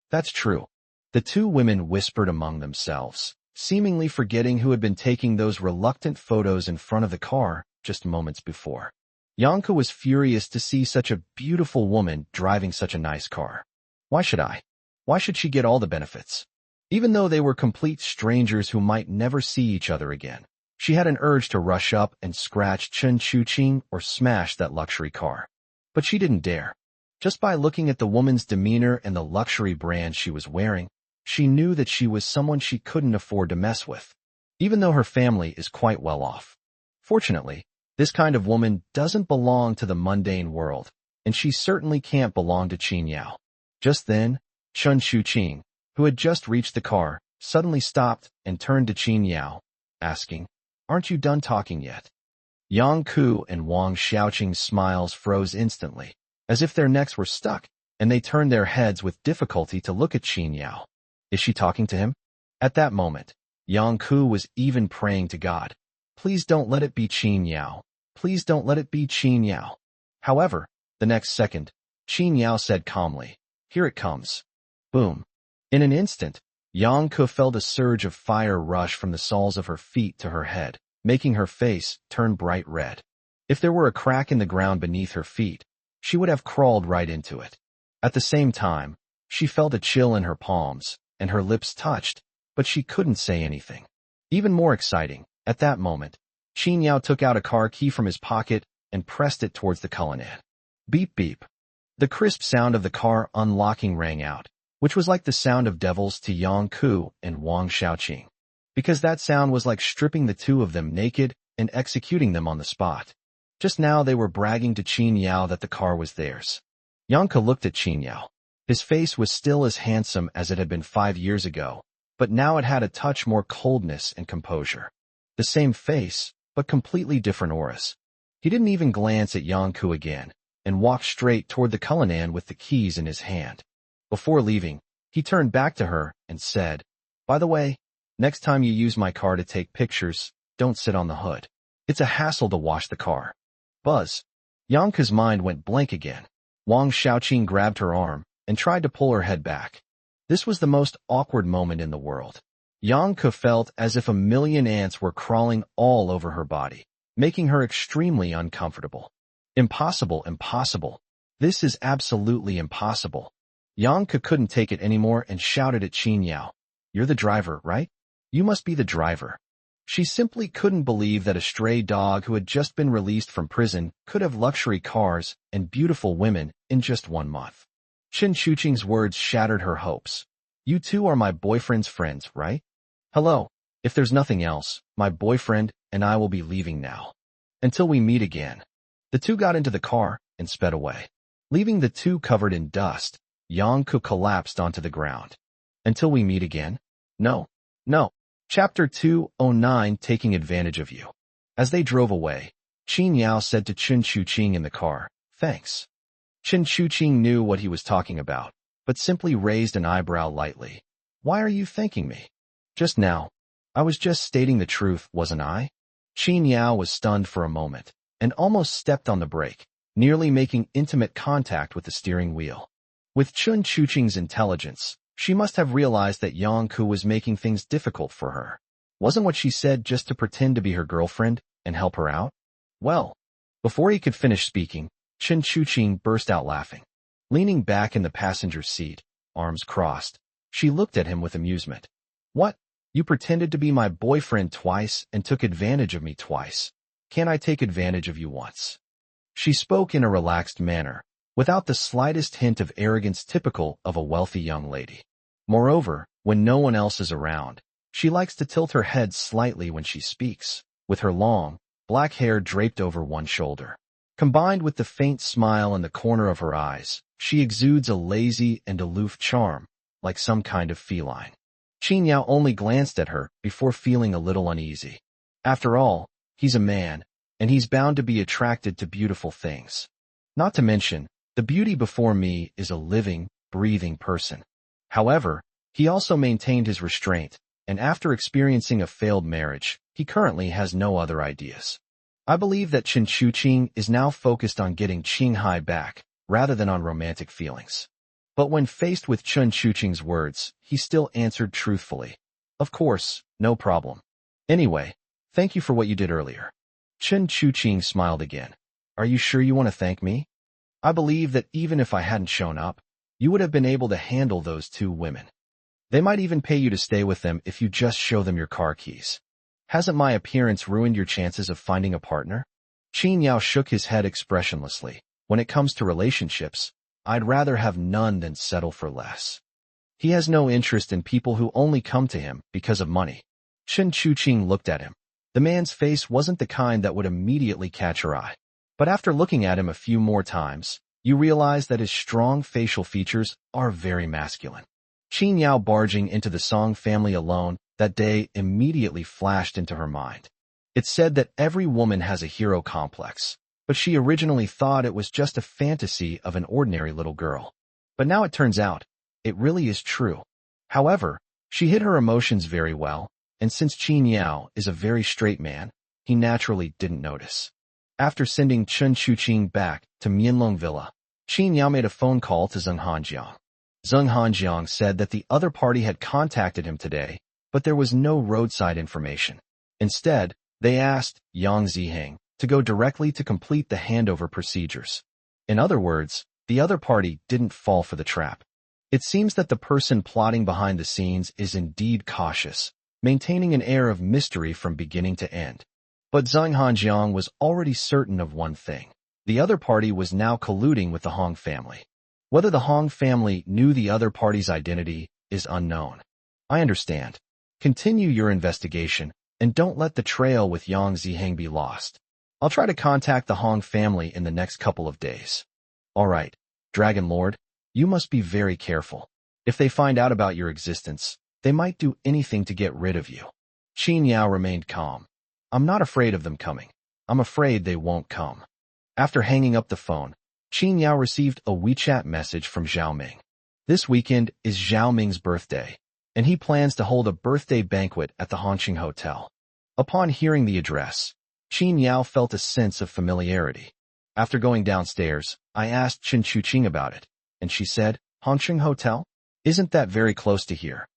S1: That's true. The two women whispered among themselves, seemingly forgetting who had been taking those reluctant photos in front of the car just moments before. Yang Ke was furious to see such a beautiful woman driving such a nice car. Why should I? Why should she get all the benefits? Even though they were complete strangers who might never see each other again, she had an urge to rush up and scratch Chen Chuqing or smash that luxury car. But she didn't dare. Just by looking at the woman's demeanor and the luxury brand she was wearing, she knew that she was someone she couldn't afford to mess with, even though her family is quite well off. Fortunately, this kind of woman doesn't belong to the mundane world, and she certainly can't belong to Qin Yao. Just then, Chen Chuqing, who had just reached the car, suddenly stopped and turned to Qin Yao, asking, "Aren't you done talking yet?" Yang Ke and Wang Xiaoqing's smiles froze instantly, as if their necks were stuck, and they turned their heads with difficulty to look at Qin Yao. Is she talking to him? At that moment, Yang Ke was even praying to God. Please don't let it be Qin Yao. Please don't let it be Qin Yao. However, the next second, Qin Yao said calmly, "Here it comes." Boom. In an instant, Yang Ke felt a surge of fire rush from the soles of her feet to her head, making her face turn bright red. If there were a crack in the ground beneath her feet, she would have crawled right into it. At the same time, she felt a chill in her palms, and her lips touched, but she couldn't say anything. Even more exciting, at that moment, Qin Yao took out a car key from his pocket and pressed it towards the Cullinan. Beep beep. The crisp sound of the car unlocking rang out, which was like the sound of devils to Yang Ke and Wang Xiaoqing, because that sound was like stripping the two of them naked and executing them on the spot. Just now they were bragging to Qin Yao that the car was theirs. Yang Ke looked at Qin Yao. His face was still as handsome as it had been 5 years ago, but now it had a touch more coldness and composure. The same face, but completely different auras. He didn't even glance at Yang Ke again, and walked straight toward the Cullinan with the keys in his hand. Before leaving, he turned back to her and said, "By the way, next time you use my car to take pictures, don't sit on the hood. It's a hassle to wash the car." Buzz. Yang Ke's mind went blank again. Wang Xiaoqing grabbed her arm and tried to pull her head back. This was the most awkward moment in the world. Yang Ke felt as if a million ants were crawling all over her body, making her extremely uncomfortable. Impossible, impossible. This is absolutely impossible. Yang Ke couldn't take it anymore and shouted at Qin Yao, "You're the driver, right? You must be the driver." She simply couldn't believe that a stray dog who had just been released from prison could have luxury cars and beautiful women in just 1 month. Chen Chuqing's words shattered her hopes. "You two are my boyfriend's friends, right?" "Hello. If there's nothing else, my boyfriend and I will be leaving now. Until we meet again." The two got into the car and sped away. Leaving the two covered in dust, Yang Ke collapsed onto the ground. "Until we meet again? No. No." Chapter 209, Taking Advantage of You. As they drove away, Qin Yao said to Chen Chuqing in the car, "Thanks." Chen Chuqing knew what he was talking about, but simply raised an eyebrow lightly. "Why are you thanking me?" "Just now, I was just stating the truth, wasn't I? Qin Yao was stunned for a moment, and almost stepped on the brake, nearly making intimate contact with the steering wheel. With Chun Chuqing's intelligence, she must have realized that Yang Ku was making things difficult for her. Wasn't what she said just to pretend to be her girlfriend and help her out? Well, before he could finish speaking, Chun Chuqing burst out laughing. Leaning back in the passenger seat, arms crossed, she looked at him with amusement. What? You pretended to be my boyfriend twice and took advantage of me twice. Can't I take advantage of you once? She spoke in a relaxed manner, without the slightest hint of arrogance typical of a wealthy young lady. Moreover, when no one else is around, she likes to tilt her head slightly when she speaks, with her long, black hair draped over one shoulder. Combined with the faint smile in the corner of her eyes, she exudes a lazy and aloof charm, like some kind of feline. Qin Yao only glanced at her before feeling a little uneasy. After all, he's a man, and he's bound to be attracted to beautiful things. Not to mention, the beauty before me is a living, breathing person. However, he also maintained his restraint, and after experiencing a failed marriage, he currently has no other ideas. I believe that Chun Chuqing is now focused on getting Qinghai back, rather than on romantic feelings. But when faced with Chun Chuqing's words, he still answered truthfully. Of course, no problem. Anyway, thank you for what you did earlier. Chun Chuqing smiled again. Are you sure you want to thank me? I believe that even if I hadn't shown up, you would have been able to handle those two women. They might even pay you to stay with them if you just show them your car keys. Hasn't my appearance ruined your chances of finding a partner? Qin Yao shook his head expressionlessly. When it comes to relationships, I'd rather have none than settle for less. He has no interest in people who only come to him because of money. Chun Chuqing looked at him. The man's face wasn't the kind that would immediately catch her eye. But after looking at him a few more times, you realize that his strong facial features are very masculine. Qin Yao barging into the Song family alone that day immediately flashed into her mind. It's said that every woman has a hero complex, but she originally thought it was just a fantasy of an ordinary little girl. But now it turns out, it really is true. However, she hid her emotions very well, and since Qin Yao is a very straight man, he naturally didn't notice. After sending Chun Chuqing back to Mianlong Villa, Qin Yao made a phone call to Zheng Hanjiang. Zheng Hanjiang said that the other party had contacted him today, but there was no roadside information. Instead, they asked Yang Ziheng to go directly to complete the handover procedures. In other words, the other party didn't fall for the trap. It seems that the person plotting behind the scenes is indeed cautious, maintaining an air of mystery from beginning to end. But Zheng Hanjiang was already certain of one thing. The other party was now colluding with the Hong family. Whether the Hong family knew the other party's identity is unknown. I understand. Continue your investigation, and don't let the trail with Yang Ziheng be lost. I'll try to contact the Hong family in the next couple of days. All right, Dragon Lord, you must be very careful. If they find out about your existence, they might do anything to get rid of you. Qin Yao remained calm. I'm not afraid of them coming. I'm afraid they won't come. After hanging up the phone, Qin Yao received a WeChat message from Zhao Ming. This weekend is Zhao Ming's birthday, and he plans to hold a birthday banquet at the Hongqing Hotel. Upon hearing the address, Qin Yao felt a sense of familiarity. After going downstairs, I asked Chun Chuqing about it, and she said, Hongqing Hotel? Isn't that very close to here?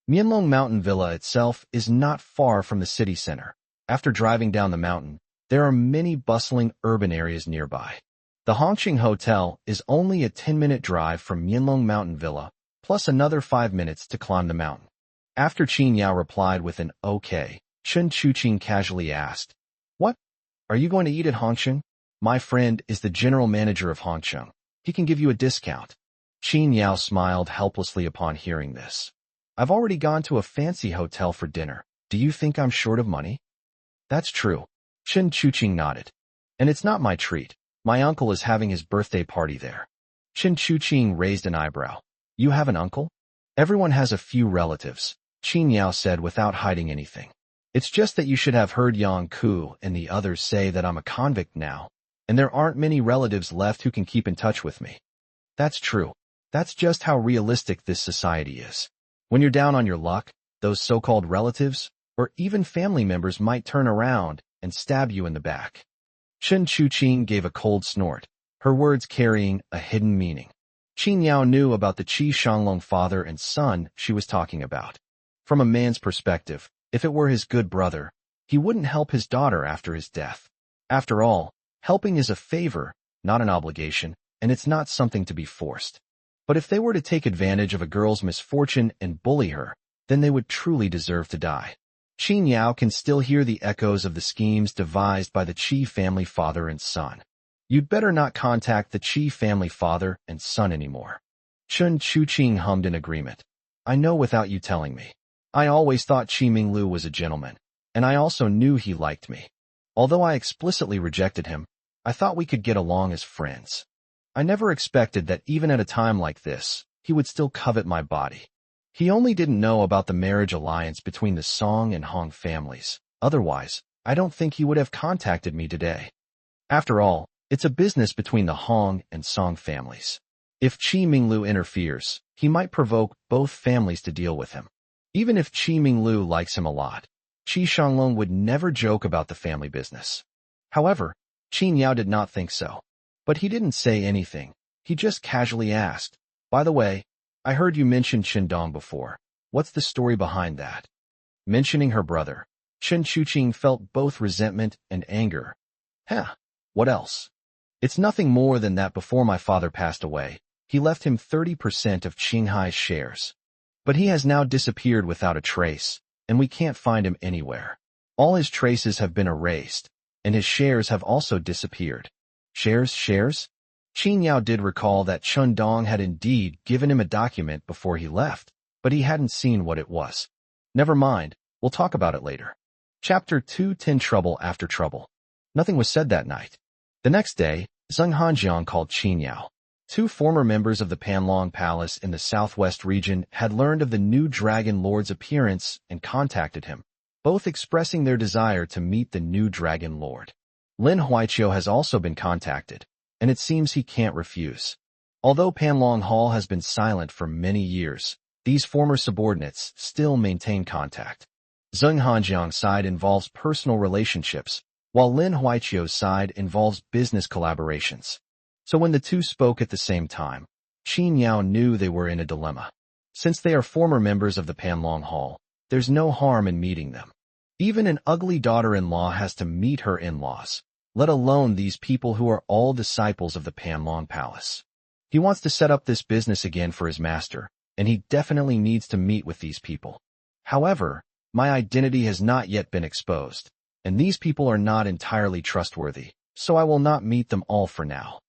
S1: Mianlong Mountain Villa itself is not far from the city center. After driving down the mountain, there are many bustling urban areas nearby. The Hongqing Hotel is only a 10-minute drive from Mianlong Mountain Villa, plus another 5 minutes to climb the mountain. After Qin Yao replied with an okay, Chun Chuqing casually asked, What? Are you going to eat at Hongqing? My friend is the general manager of Hongqing. He can give you a discount. Qin Yao smiled helplessly upon hearing this. I've already gone to a fancy hotel for dinner. Do you think I'm short of money? That's true. Chun Chuqing nodded. And it's not my treat. My uncle is having his birthday party there. Chun Chuqing raised an eyebrow. You have an uncle? Everyone has a few relatives, Qin Yao said without hiding anything. It's just that you should have heard Yang Ku and the others say that I'm a convict now, and there aren't many relatives left who can keep in touch with me. That's true. That's just how realistic this society is. When you're down on your luck, those so-called relatives, or even family members might turn around and stab you in the back. Chen Chuqing gave a cold snort, her words carrying a hidden meaning. Qin Yao knew about the Qi Shanglong father and son she was talking about. From a man's perspective, if it were his good brother, he wouldn't help his daughter after his death. After all, helping is a favor, not an obligation, and it's not something to be forced. But if they were to take advantage of a girl's misfortune and bully her, then they would truly deserve to die. Qin Yao can still hear the echoes of the schemes devised by the Qi family father and son. You'd better not contact the Qi family father and son anymore. Chen Chuqing hummed in agreement. I know without you telling me. I always thought Qi Minglu was a gentleman, and I also knew he liked me. Although I explicitly rejected him, I thought we could get along as friends. I never expected that even at a time like this, he would still covet my body. He only didn't know about the marriage alliance between the Song and Hong families. Otherwise, I don't think he would have contacted me today. After all, it's a business between the Hong and Song families. If Qi Minglu interferes, he might provoke both families to deal with him. Even if Qi Minglu likes him a lot, Qi Shanglong would never joke about the family business. However, Qin Yao did not think so. But he didn't say anything. He just casually asked, by the way, I heard you mention Qindong before. What's the story behind that? Mentioning her brother, Chen Chuqing felt both resentment and anger. What else? It's nothing more than that before my father passed away, he left him 30% of Qinghai's shares. But he has now disappeared without a trace, and we can't find him anywhere. All his traces have been erased, and his shares have also disappeared. Shares? Qin Yao did recall that Chun Dong had indeed given him a document before he left, but he hadn't seen what it was. Never mind, we'll talk about it later. Chapter 2:10 Trouble After Trouble. Nothing was said that night. The next day, Zheng Hanjiang called Qin Yao. Two former members of the Panlong Palace in the southwest region had learned of the new Dragon Lord's appearance and contacted him, both expressing their desire to meet the new Dragon Lord. Lin Huaiqiu has also been contacted, and it seems he can't refuse. Although Panlong Hall has been silent for many years, these former subordinates still maintain contact. Zheng Hanjiang's side involves personal relationships, while Lin Huaiqiu's side involves business collaborations. So when the two spoke at the same time, Qin Yao knew they were in a dilemma. Since they are former members of the Panlong Hall, there's no harm in meeting them. Even an ugly daughter-in-law has to meet her in-laws, let alone these people who are all disciples of the Panlong Palace. He wants to set up this business again for his master, and he definitely needs to meet with these people. However, my identity has not yet been exposed, and these people are not entirely trustworthy, so I will not meet them all for now.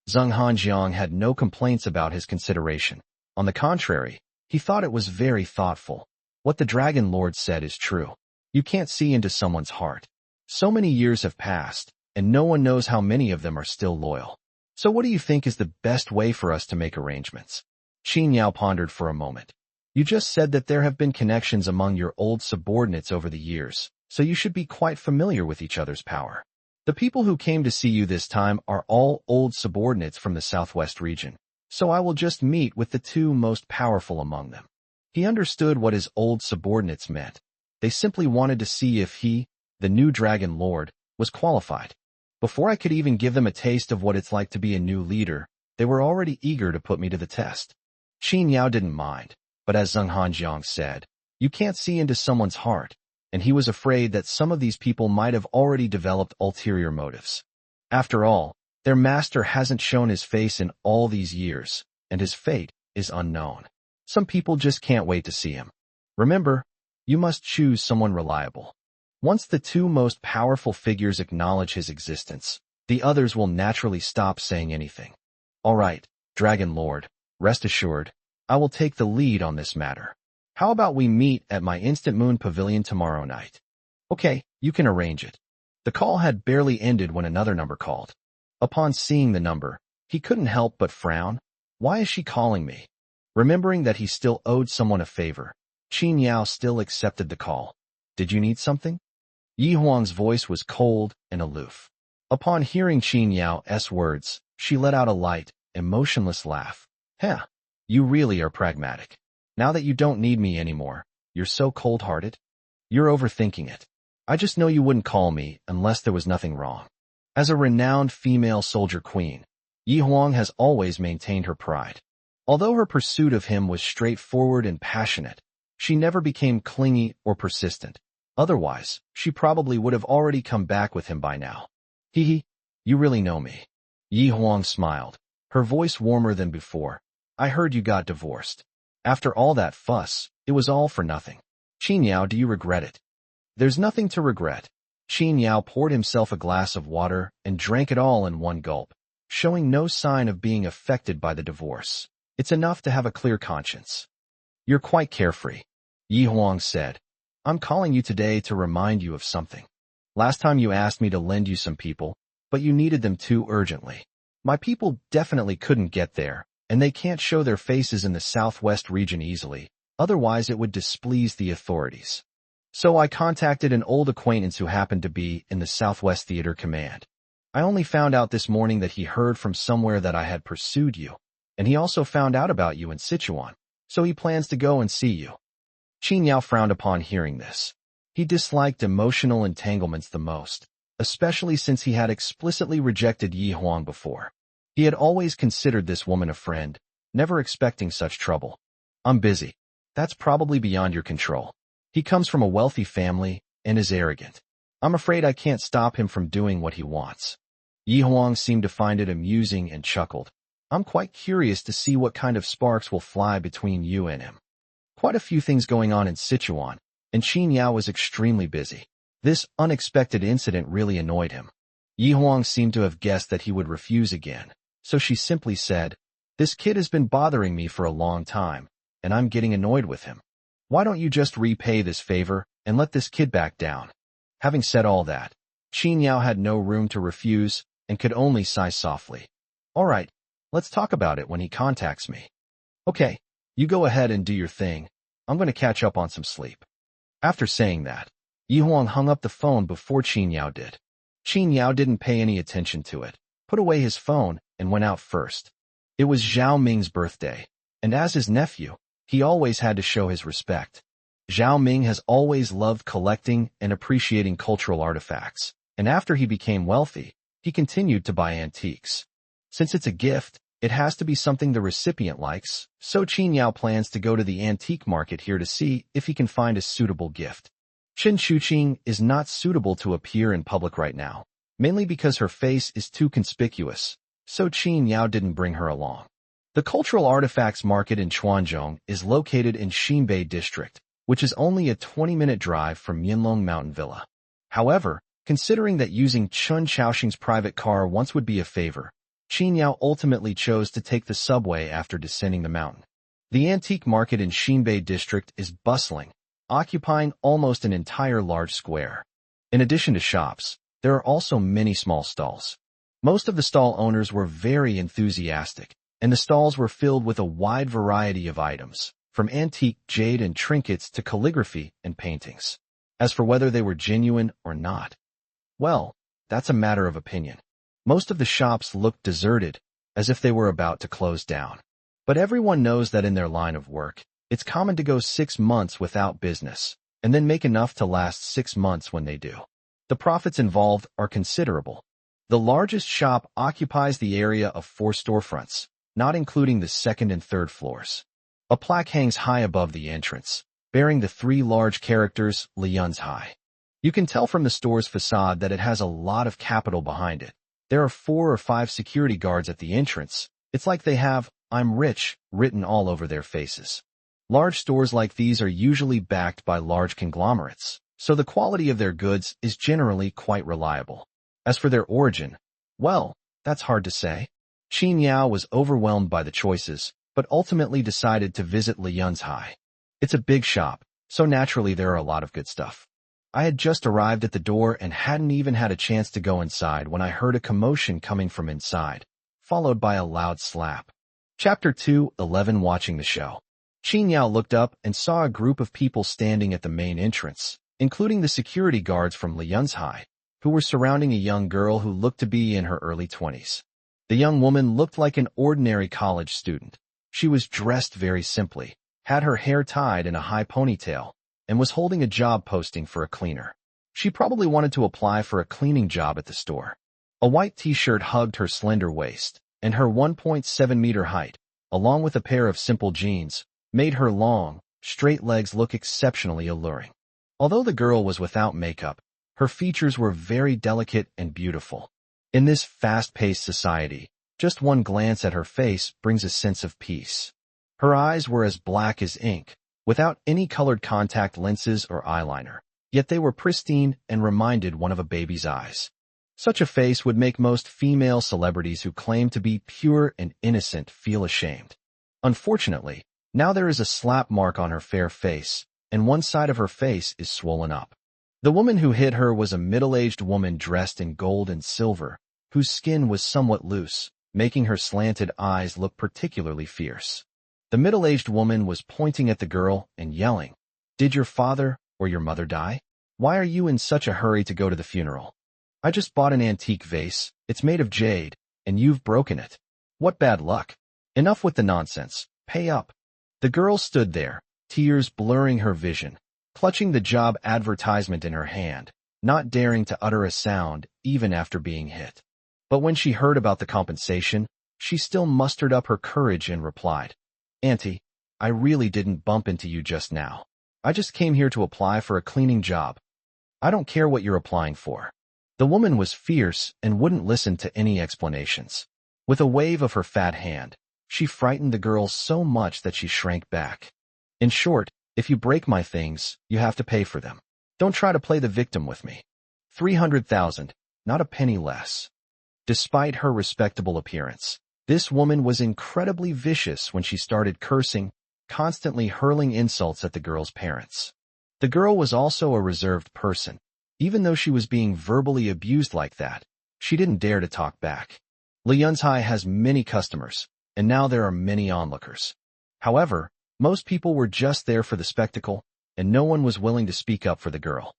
S1: Zheng Hanjiang had no complaints about his consideration. On the contrary, he thought it was very thoughtful. What the Dragon Lord said is true. You can't see into someone's heart. So many years have passed, and no one knows how many of them are still loyal. So what do you think is the best way for us to make arrangements? Qin Yao pondered for a moment. You just said that there have been connections among your old subordinates over the years, so you should be quite familiar with each other's power. The people who came to see you this time are all old subordinates from the southwest region, so I will just meet with the two most powerful among them. He understood what his old subordinates meant. They simply wanted to see if he, the new Dragon Lord, was qualified. Before I could even give them a taste of what it's like to be a new leader, they were already eager to put me to the test. Qin Yao didn't mind, but as Zheng Hanjiang said, you can't see into someone's heart, and he was afraid that some of these people might have already developed ulterior motives. After all, their master hasn't shown his face in all these years, and his fate is unknown. Some people just can't wait to see him. Remember, you must choose someone reliable. Once the two most powerful figures acknowledge his existence, the others will naturally stop saying anything. All right, Dragon Lord, rest assured, I will take the lead on this matter. How about we meet at my Instant Moon Pavilion tomorrow night? Okay, you can arrange it. The call had barely ended when another number called. Upon seeing the number, he couldn't help but frown. Why is she calling me? Remembering that he still owed someone a favor, Qin Yao still accepted the call. Did you need something? Yi Huang's voice was cold and aloof. Upon hearing Qin Yao's words, she let out a light, emotionless laugh. You really are pragmatic. Now that you don't need me anymore, you're so cold-hearted? You're overthinking it. I just know you wouldn't call me unless there was nothing wrong. As a renowned female soldier queen, Yi Huang has always maintained her pride. Although her pursuit of him was straightforward and passionate, she never became clingy or persistent. Otherwise, she probably would have already come back with him by now. Hee, you really know me. Yi Huang smiled, her voice warmer than before. I heard you got divorced. After all that fuss, it was all for nothing. Qin Yao, do you regret it? There's nothing to regret. Qin Yao poured himself a glass of water and drank it all in one gulp, showing no sign of being affected by the divorce. It's enough to have a clear conscience. You're quite carefree. Yi Huang said. I'm calling you today to remind you of something. Last time you asked me to lend you some people, but you needed them too urgently. My people definitely couldn't get there, and they can't show their faces in the southwest region easily, otherwise it would displease the authorities. So I contacted an old acquaintance who happened to be in the Southwest Theater Command. I only found out this morning that he heard from somewhere that I had pursued you, and he also found out about you in Sichuan, so he plans to go and see you. Qin Yao frowned upon hearing this. He disliked emotional entanglements the most, especially since he had explicitly rejected Yi Huang before. He had always considered this woman a friend, never expecting such trouble. I'm busy. That's probably beyond your control. He comes from a wealthy family and is arrogant. I'm afraid I can't stop him from doing what he wants. Yi Huang seemed to find it amusing and chuckled. I'm quite curious to see what kind of sparks will fly between you and him. Quite a few things going on in Sichuan, and Qin Yao was extremely busy. This unexpected incident really annoyed him. Yi Huang seemed to have guessed that he would refuse again, so she simply said, This kid has been bothering me for a long time, and I'm getting annoyed with him. Why don't you just repay this favor and let this kid back down? Having said all that, Qin Yao had no room to refuse and could only sigh softly. All right, let's talk about it when he contacts me. Okay, you go ahead and do your thing. I'm going to catch up on some sleep. After saying that, Yi Huang hung up the phone before Qin Yao did. Qin Yao didn't pay any attention to it, put away his phone, and went out first. It was Zhao Ming's birthday, and as his nephew, he always had to show his respect. Zhao Ming has always loved collecting and appreciating cultural artifacts, and after he became wealthy, he continued to buy antiques. Since it's a gift, it has to be something the recipient likes, so Qin Yao plans to go to the antique market here to see if he can find a suitable gift. Chen Shuqing is not suitable to appear in public right now, mainly because her face is too conspicuous, so Qin Yao didn't bring her along. The cultural artifacts market in Chuanzhong is located in Xinbei district, which is only a 20-minute drive from Yinlong Mountain Villa. However, considering that using Chun Xiaoxing's private car once would be a favor, Qin Yao ultimately chose to take the subway after descending the mountain. The antique market in Xinbei district is bustling, occupying almost an entire large square. In addition to shops, there are also many small stalls. Most of the stall owners were very enthusiastic, and the stalls were filled with a wide variety of items, from antique jade and trinkets to calligraphy and paintings. As for whether they were genuine or not, well, that's a matter of opinion. Most of the shops looked deserted, as if they were about to close down. But everyone knows that in their line of work, it's common to go 6 months without business, and then make enough to last 6 months when they do. The profits involved are considerable. The largest shop occupies the area of 4 storefronts, not including the second and third floors. A plaque hangs high above the entrance, bearing the 3 large characters Lian's High. You can tell from the store's facade that it has a lot of capital behind it. There are 4 or 5 security guards at the entrance. It's like they have, "I'm rich," written all over their faces. Large stores like these are usually backed by large conglomerates, so the quality of their goods is generally quite reliable. As for their origin, well, that's hard to say. Qin Yao was overwhelmed by the choices, but ultimately decided to visit Lian's High. It's a big shop, so naturally there are a lot of good stuff. I had just arrived at the door and hadn't even had a chance to go inside when I heard a commotion coming from inside, followed by a loud slap. Chapter 2:11 Watching the show. Qin Yao looked up and saw a group of people standing at the main entrance, including the security guards from Lian's High, who were surrounding a young girl who looked to be in her early 20s. The young woman looked like an ordinary college student. She was dressed very simply, had her hair tied in a high ponytail, and was holding a job posting for a cleaner. She probably wanted to apply for a cleaning job at the store. A white t-shirt hugged her slender waist, and her 1.7-meter height, along with a pair of simple jeans, made her long, straight legs look exceptionally alluring. Although the girl was without makeup, her features were very delicate and beautiful. In this fast-paced society, just one glance at her face brings a sense of peace. Her eyes were as black as ink, without any colored contact lenses or eyeliner, yet they were pristine and reminded one of a baby's eyes. Such a face would make most female celebrities who claim to be pure and innocent feel ashamed. Unfortunately, now there is a slap mark on her fair face, and one side of her face is swollen up. The woman who hit her was a middle-aged woman dressed in gold and silver, whose skin was somewhat loose, making her slanted eyes look particularly fierce. The middle-aged woman was pointing at the girl and yelling, "Did your father or your mother die? Why are you in such a hurry to go to the funeral? I just bought an antique vase, it's made of jade, and you've broken it. What bad luck. Enough with the nonsense, pay up." The girl stood there, tears blurring her vision, clutching the job advertisement in her hand, not daring to utter a sound even after being hit. But when she heard about the compensation, she still mustered up her courage and replied, "Auntie, I really didn't bump into you just now. I just came here to apply for a cleaning job. I don't care what you're applying for." The woman was fierce and wouldn't listen to any explanations. With a wave of her fat hand, she frightened the girl so much that she shrank back. "In short, if you break my things, you have to pay for them. Don't try to play the victim with me. 300,000, not a penny less." Despite her respectable appearance, this woman was incredibly vicious when she started cursing, constantly hurling insults at the girl's parents. The girl was also a reserved person. Even though she was being verbally abused like that, she didn't dare to talk back. Lianzhai has many customers, and now there are many onlookers. However, most people were just there for the spectacle, and no one was willing to speak up for the girl.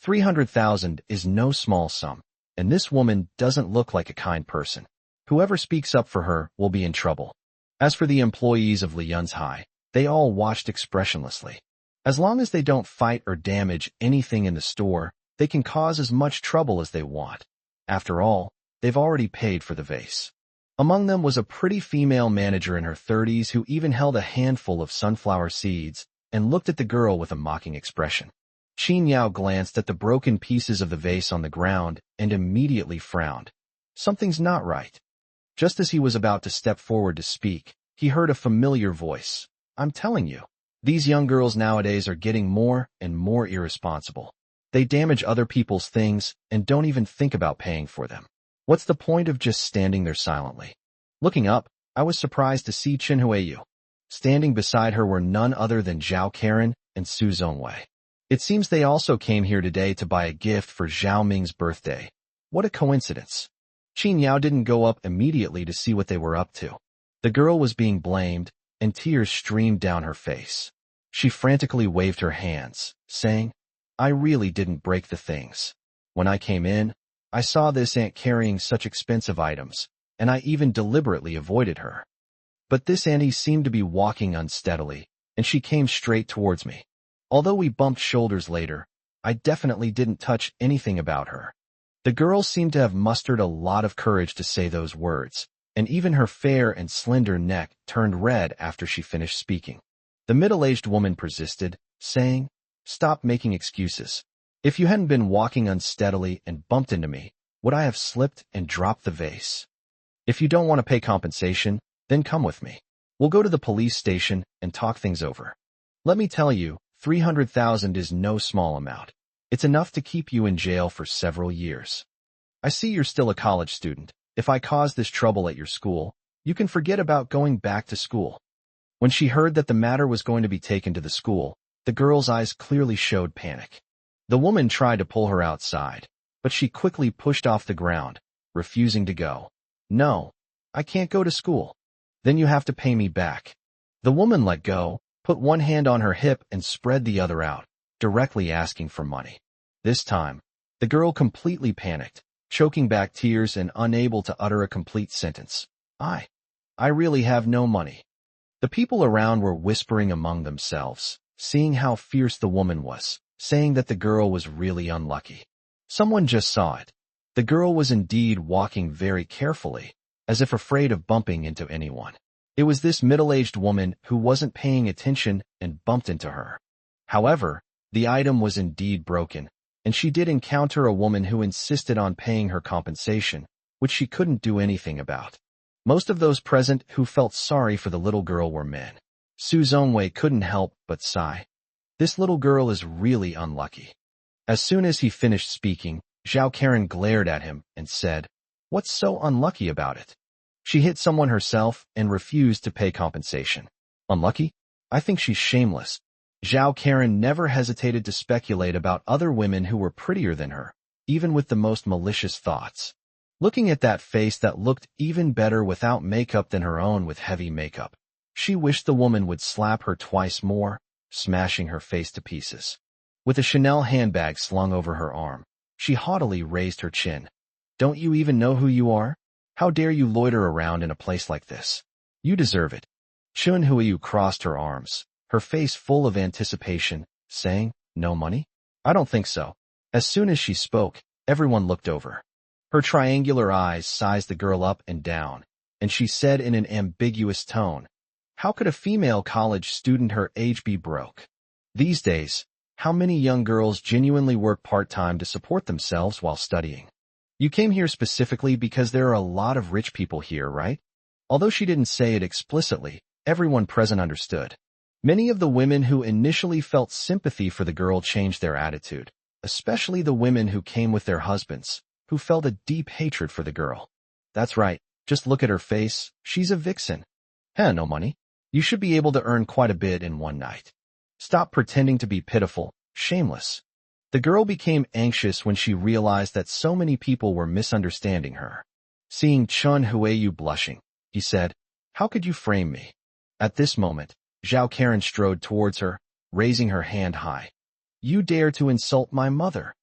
S1: 300,000 is no small sum, and this woman doesn't look like a kind person. Whoever speaks up for her will be in trouble. As for the employees of Lianzhai, they all watched expressionlessly. As long as they don't fight or damage anything in the store, they can cause as much trouble as they want. After all, they've already paid for the vase. Among them was a pretty female manager in her 30s who even held a handful of sunflower seeds and looked at the girl with a mocking expression. Qin Yao glanced at the broken pieces of the vase on the ground and immediately frowned. Something's not right. Just as he was about to step forward to speak, he heard a familiar voice. "I'm telling you, these young girls nowadays are getting more and more irresponsible. They damage other people's things and don't even think about paying for them. What's the point of just standing there silently?" Looking up, I was surprised to see Chen Huiyu. Standing beside her were none other than Zhao Karen and Su Zongwei. It seems they also came here today to buy a gift for Zhao Ming's birthday. What a coincidence. Qin Yao didn't go up immediately to see what they were up to. The girl was being blamed, and tears streamed down her face. She frantically waved her hands, saying, "I really didn't break the things. When I came in, I saw this aunt carrying such expensive items, and I even deliberately avoided her. But this auntie seemed to be walking unsteadily, and she came straight towards me. Although we bumped shoulders later, I definitely didn't touch anything about her." The girl seemed to have mustered a lot of courage to say those words, and even her fair and slender neck turned red after she finished speaking. The middle-aged woman persisted, saying, "Stop making excuses. If you hadn't been walking unsteadily and bumped into me, would I have slipped and dropped the vase? If you don't want to pay compensation, then come with me. We'll go to the police station and talk things over. Let me tell you, 300,000 is no small amount. It's enough to keep you in jail for several years. I see you're still a college student. If I cause this trouble at your school, you can forget about going back to school." When she heard that the matter was going to be taken to the school, the girl's eyes clearly showed panic. The woman tried to pull her outside, but she quickly pushed off the ground, refusing to go. "No, I can't go to school. Then you have to pay me back." The woman let go, put one hand on her hip and spread the other out, directly asking for money. This time, the girl completely panicked, choking back tears and unable to utter a complete sentence. I really have no money." The people around were whispering among themselves, seeing how fierce the woman was, saying that the girl was really unlucky. Someone just saw it. The girl was indeed walking very carefully, as if afraid of bumping into anyone. It was this middle-aged woman who wasn't paying attention and bumped into her. However, the item was indeed broken, and she did encounter a woman who insisted on paying her compensation, which she couldn't do anything about. Most of those present who felt sorry for the little girl were men. Su Zongwei couldn't help but sigh. This little girl is really unlucky. As soon as he finished speaking, Zhao Karen glared at him and said, "What's so unlucky about it? She hit someone herself and refused to pay compensation. Unlucky? I think she's shameless." Zhao Karen never hesitated to speculate about other women who were prettier than her, even with the most malicious thoughts. Looking at that face that looked even better without makeup than her own with heavy makeup, she wished the woman would slap her twice more, smashing her face to pieces. With a Chanel handbag slung over her arm, she haughtily raised her chin. "Don't you even know who you are? How dare you loiter around in a place like this? You deserve it." Chun Huiyu crossed her arms, her face full of anticipation, saying, "No money? I don't think so." As soon as she spoke, everyone looked over. Her triangular eyes sized the girl up and down, and she said in an ambiguous tone, "How could a female college student her age be broke? These days, how many young girls genuinely work part-time to support themselves while studying? You came here specifically because there are a lot of rich people here, right?" Although she didn't say it explicitly, everyone present understood. Many of the women who initially felt sympathy for the girl changed their attitude, especially the women who came with their husbands, who felt a deep hatred for the girl. "That's right, just look at her face, she's a vixen. No money. You should be able to earn quite a bit in one night. Stop pretending to be pitiful, shameless." The girl became anxious when she realized that so many people were misunderstanding her. Seeing Chun Huiyu blushing, he said, "How could you frame me?" At this moment, Zhao Karen strode towards her, raising her hand high. "You dare to insult my mother?"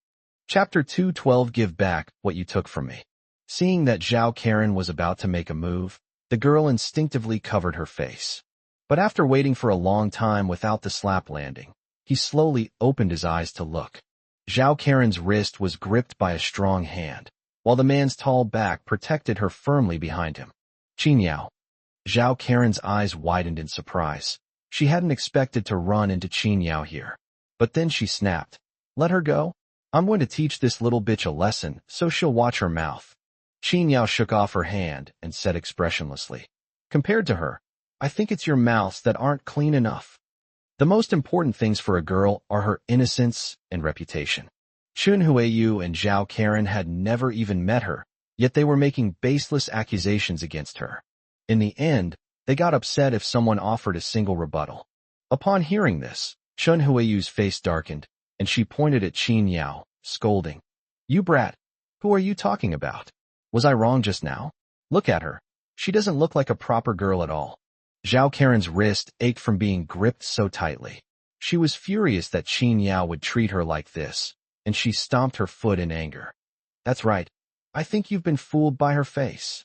S1: Chapter 212 Give back what you took from me. Seeing that Zhao Karen was about to make a move, the girl instinctively covered her face. But after waiting for a long time without the slap landing, he slowly opened his eyes to look. Zhao Karen's wrist was gripped by a strong hand, while the man's tall back protected her firmly behind him. "Qin Yao." Zhao Karen's eyes widened in surprise. She hadn't expected to run into Qin Yao here. But then she snapped. "Let her go? I'm going to teach this little bitch a lesson, so she'll watch her mouth." Qin Yao shook off her hand and said expressionlessly, "Compared to her, I think it's your mouths that aren't clean enough." The most important things for a girl are her innocence and reputation. Chun Huiyu and Zhao Karen had never even met her, yet they were making baseless accusations against her. In the end, they got upset if someone offered a single rebuttal. Upon hearing this, Chun Huiyu's face darkened, and she pointed at Qin Yao, scolding, "You brat! Who are you talking about? Was I wrong just now? Look at her. She doesn't look like a proper girl at all." Zhao Karen's wrist ached from being gripped so tightly. She was furious that Qin Yao would treat her like this, and she stomped her foot in anger. "That's right. I think you've been fooled by her face.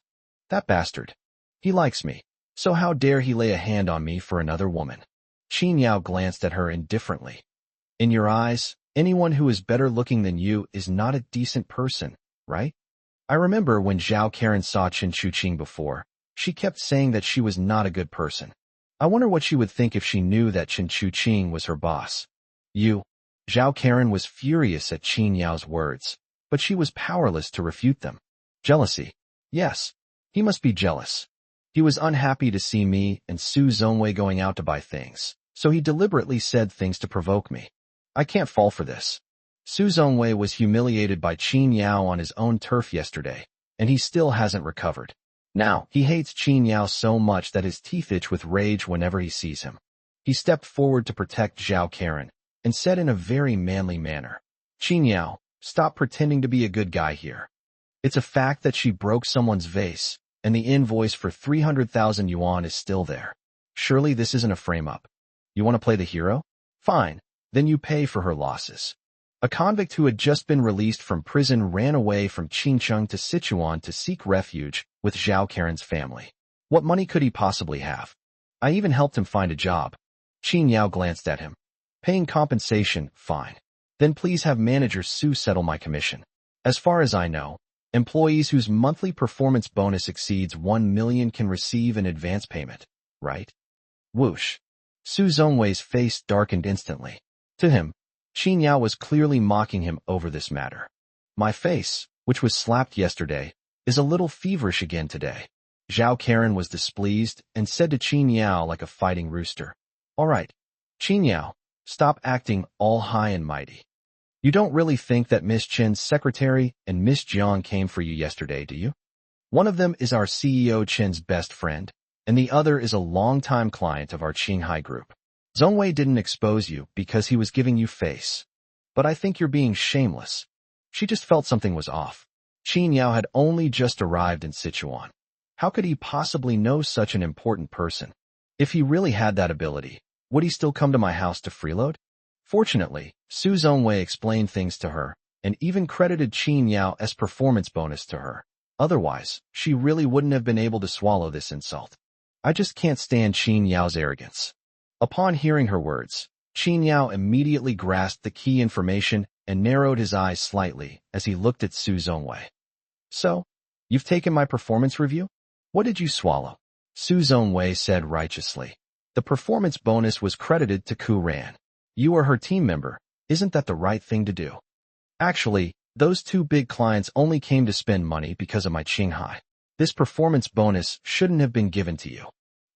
S1: That bastard. He likes me, so how dare he lay a hand on me for another woman?" Qin Yao glanced at her indifferently. "In your eyes, anyone who is better looking than you is not a decent person, right?" I remember when Zhao Karen saw Chen Chuqing before, she kept saying that she was not a good person. I wonder what she would think if she knew that Chen Chuqing was her boss. "You." Zhao Karen was furious at Qin Yao's words, but she was powerless to refute them. "Jealousy. Yes. He must be jealous. He was unhappy to see me and Su Zongwei going out to buy things, so he deliberately said things to provoke me. I can't fall for this." Su Zongwei was humiliated by Qin Yao on his own turf yesterday, and he still hasn't recovered. Now, he hates Qin Yao so much that his teeth itch with rage whenever he sees him. He stepped forward to protect Zhao Karen, and said in a very manly manner, "Qin Yao, stop pretending to be a good guy here. It's a fact that she broke someone's vase, and the invoice for 300,000 yuan is still there. Surely this isn't a frame-up. You want to play the hero? Fine, then you pay for her losses." A convict who had just been released from prison ran away from Qingcheng to Sichuan to seek refuge with Zhao Karen's family. What money could he possibly have? I even helped him find a job. Qin Yao glanced at him. Paying compensation, fine. Then please have manager Sue settle my commission. As far as I know, employees whose monthly performance bonus exceeds 1 million can receive an advance payment, right? Whoosh. Su Zhongwei's face darkened instantly. To him, Qin Yao was clearly mocking him over this matter. My face, which was slapped yesterday, is a little feverish again today. Zhao Karen was displeased and said to Qin Yao like a fighting rooster. All right, Qin Yao, stop acting all high and mighty. You don't really think that Miss Chen's secretary and Miss Jiang came for you yesterday, do you? One of them is our CEO Chen's best friend, and the other is a longtime client of our Qinghai group. Zhongwei didn't expose you because he was giving you face. But I think you're being shameless. She just felt something was off. Qin Yao had only just arrived in Sichuan. How could he possibly know such an important person? If he really had that ability, would he still come to my house to freeload? Fortunately, Su Zhongwei explained things to her, and even credited Qin Yao as performance bonus to her. Otherwise, she really wouldn't have been able to swallow this insult. I just can't stand Qin Yao's arrogance. Upon hearing her words, Qin Yao immediately grasped the key information and narrowed his eyes slightly as he looked at Su Zhongwei. So, you've taken my performance review? What did you swallow? Su Zhongwei said righteously. The performance bonus was credited to Ku Ran. You are her team member. Isn't that the right thing to do? Actually, those two big clients only came to spend money because of my Qinghai. This performance bonus shouldn't have been given to you.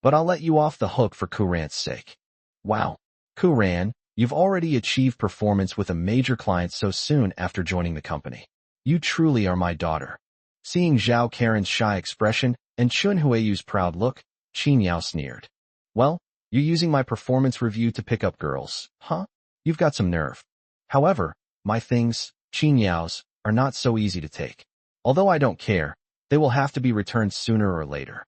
S1: But I'll let you off the hook for Ku Ran's sake. Wow, Ku Ran, you've already achieved performance with a major client so soon after joining the company. You truly are my daughter. Seeing Zhao Karen's shy expression and Chun Huiyu's proud look, Qin Yao sneered. Well, you're using my performance review to pick up girls, huh? You've got some nerve. However, my things, Qin Yao's, are not so easy to take. Although I don't care, they will have to be returned sooner or later.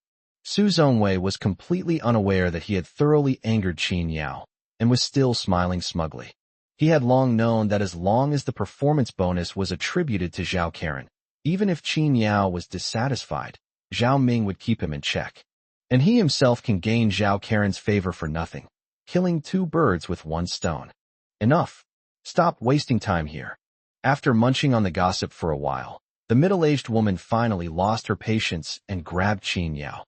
S1: Su Zhongwei was completely unaware that he had thoroughly angered Qin Yao, and was still smiling smugly. He had long known that as long as the performance bonus was attributed to Zhao Karen, even if Qin Yao was dissatisfied, Zhao Ming would keep him in check. And he himself can gain Zhao Karen's favor for nothing, killing two birds with one stone. Enough. Stop wasting time here. After munching on the gossip for a while, the middle-aged woman finally lost her patience and grabbed Qin Yao.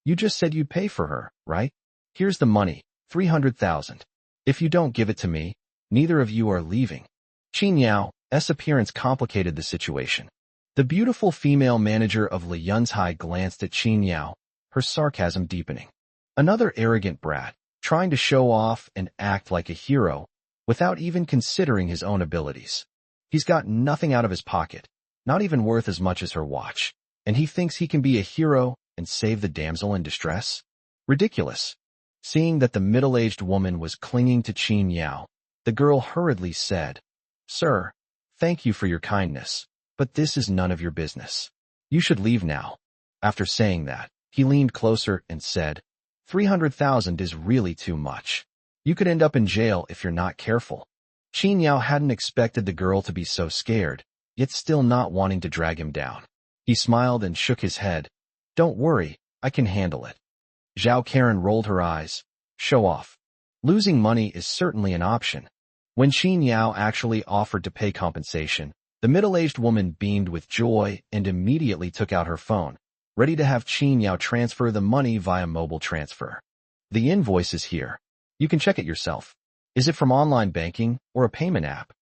S1: You just said you'd pay for her, right? Here's the money, 300,000. If you don't give it to me, neither of you are leaving. Qin Yao's appearance complicated the situation. The beautiful female manager of Li Yunzhai glanced at Qin Yao, her sarcasm deepening. Another arrogant brat, trying to show off and act like a hero, without even considering his own abilities. He's got nothing out of his pocket, not even worth as much as her watch, and he thinks he can be a hero and save the damsel in distress? Ridiculous. Seeing that the middle-aged woman was clinging to Qin Yao, the girl hurriedly said, Sir, thank you for your kindness, but this is none of your business. You should leave now. After saying that, he leaned closer and said, 300,000 is really too much. You could end up in jail if you're not careful. Qin Yao hadn't expected the girl to be so scared, yet still not wanting to drag him down. He smiled and shook his head. Don't worry, I can handle it. Zhao Karen rolled her eyes. Show off. Losing money is certainly an option. When Qin Yao actually offered to pay compensation, the middle-aged woman beamed with joy and immediately took out her phone, ready to have Qin Yao transfer the money via mobile transfer. The invoice is here. You can check it yourself. Is it from online banking or a payment app?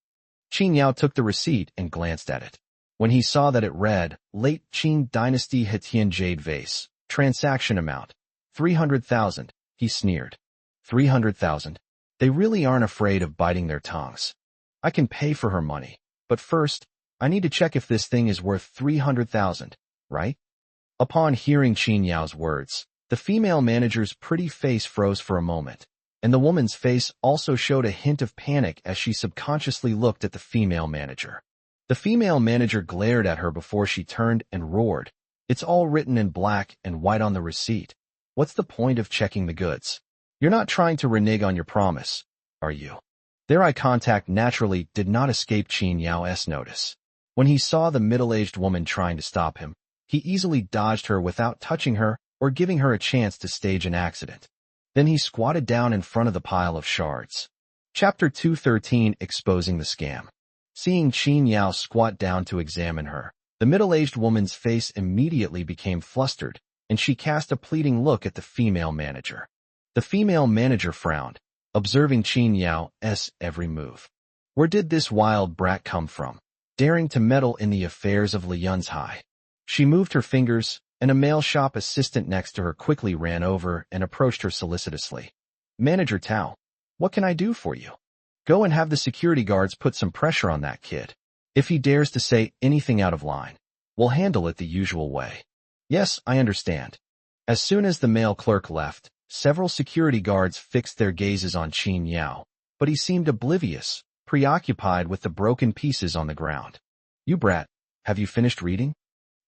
S1: Qin Yao took the receipt and glanced at it. When he saw that it read, Late Qin Dynasty Hetian Jade Vase, transaction amount, 300,000, he sneered. 300,000? They really aren't afraid of biting their tongues. I can pay for her money, but first, I need to check if this thing is worth 300,000, right? Upon hearing Qin Yao's words, the female manager's pretty face froze for a moment, and the woman's face also showed a hint of panic as she subconsciously looked at the female manager. The female manager glared at her before she turned and roared. It's all written in black and white on the receipt. What's the point of checking the goods? You're not trying to renege on your promise, are you? Their eye contact naturally did not escape Qin Yao's notice. When he saw the middle-aged woman trying to stop him, he easily dodged her without touching her or giving her a chance to stage an accident. Then he squatted down in front of the pile of shards. Chapter 213, Exposing the Scam. Seeing Qin Yao squat down to examine her, the middle-aged woman's face immediately became flustered, and she cast a pleading look at the female manager. The female manager frowned, observing Qin Yao's every move. Where did this wild brat come from, daring to meddle in the affairs of Liyun's High? She moved her fingers, and a mail shop assistant next to her quickly ran over and approached her solicitously. Manager Tao, what can I do for you? Go and have the security guards put some pressure on that kid. If he dares to say anything out of line, we'll handle it the usual way. Yes, I understand. As soon as the male clerk left, several security guards fixed their gazes on Qin Yao, but he seemed oblivious, preoccupied with the broken pieces on the ground. You brat, have you finished reading?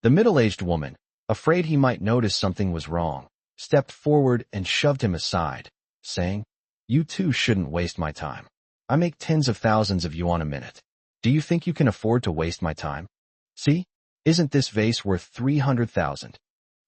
S1: The middle-aged woman, afraid he might notice something was wrong, stepped forward and shoved him aside, saying, You too shouldn't waste my time. I make tens of thousands of yuan a minute. Do you think you can afford to waste my time? See? Isn't this vase worth 300,000?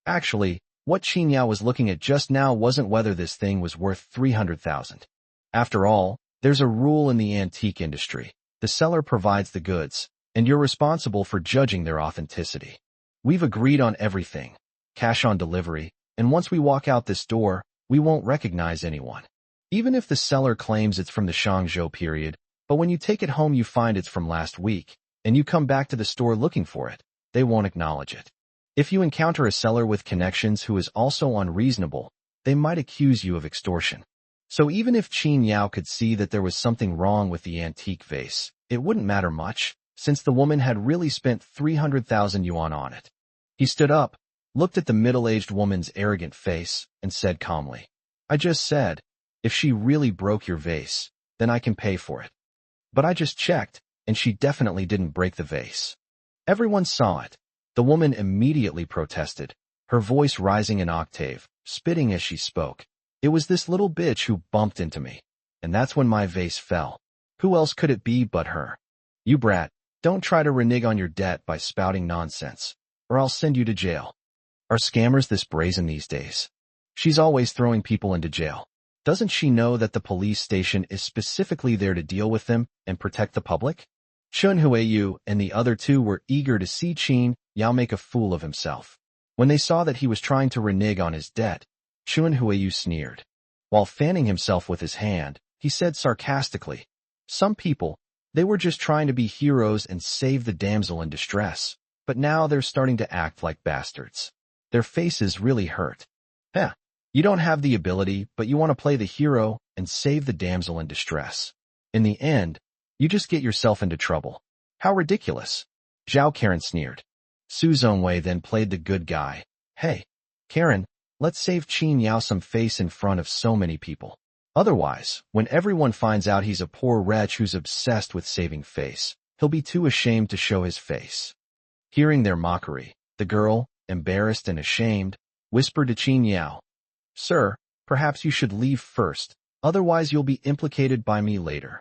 S1: Actually, what Qin Yao was looking at just now wasn't whether this thing was worth 300,000. After all, there's a rule in the antique industry. The seller provides the goods, and you're responsible for judging their authenticity. We've agreed on everything, cash on delivery, and once we walk out this door, we won't recognize anyone. Even if the seller claims it's from the Shangzhou period, but when you take it home you find it's from last week, and you come back to the store looking for it, they won't acknowledge it. If you encounter a seller with connections who is also unreasonable, they might accuse you of extortion. So even if Qin Yao could see that there was something wrong with the antique vase, it wouldn't matter much, since the woman had really spent 300,000 yuan on it. He stood up, looked at the middle-aged woman's arrogant face, and said calmly, I just said, if she really broke your vase, then I can pay for it. But I just checked, and she definitely didn't break the vase. Everyone saw it. The woman immediately protested, her voice rising an octave, spitting as she spoke. It was this little bitch who bumped into me, and that's when my vase fell. Who else could it be but her? You brat, don't try to renege on your debt by spouting nonsense, or I'll send you to jail. Are scammers this brazen these days? She's always throwing people into jail. Doesn't she know that the police station is specifically there to deal with them and protect the public? Chun Huiyu and the other two were eager to see Qin Yao make a fool of himself. When they saw that he was trying to renege on his debt, Chun Huiyu sneered. While fanning himself with his hand, he said sarcastically, Some people, they were just trying to be heroes and save the damsel in distress, but now they're starting to act like bastards. Their faces really hurt. Heh, you don't have the ability, but you want to play the hero and save the damsel in distress. In the end, you just get yourself into trouble. How ridiculous. Zhao Karen sneered. Su Zongwei then played the good guy. Hey, Karen, let's save Qin Yao some face in front of so many people. Otherwise, when everyone finds out he's a poor wretch who's obsessed with saving face, he'll be too ashamed to show his face. Hearing their mockery, the girl, embarrassed and ashamed, whispered to Qin Yao, Sir, perhaps you should leave first, otherwise you'll be implicated by me later.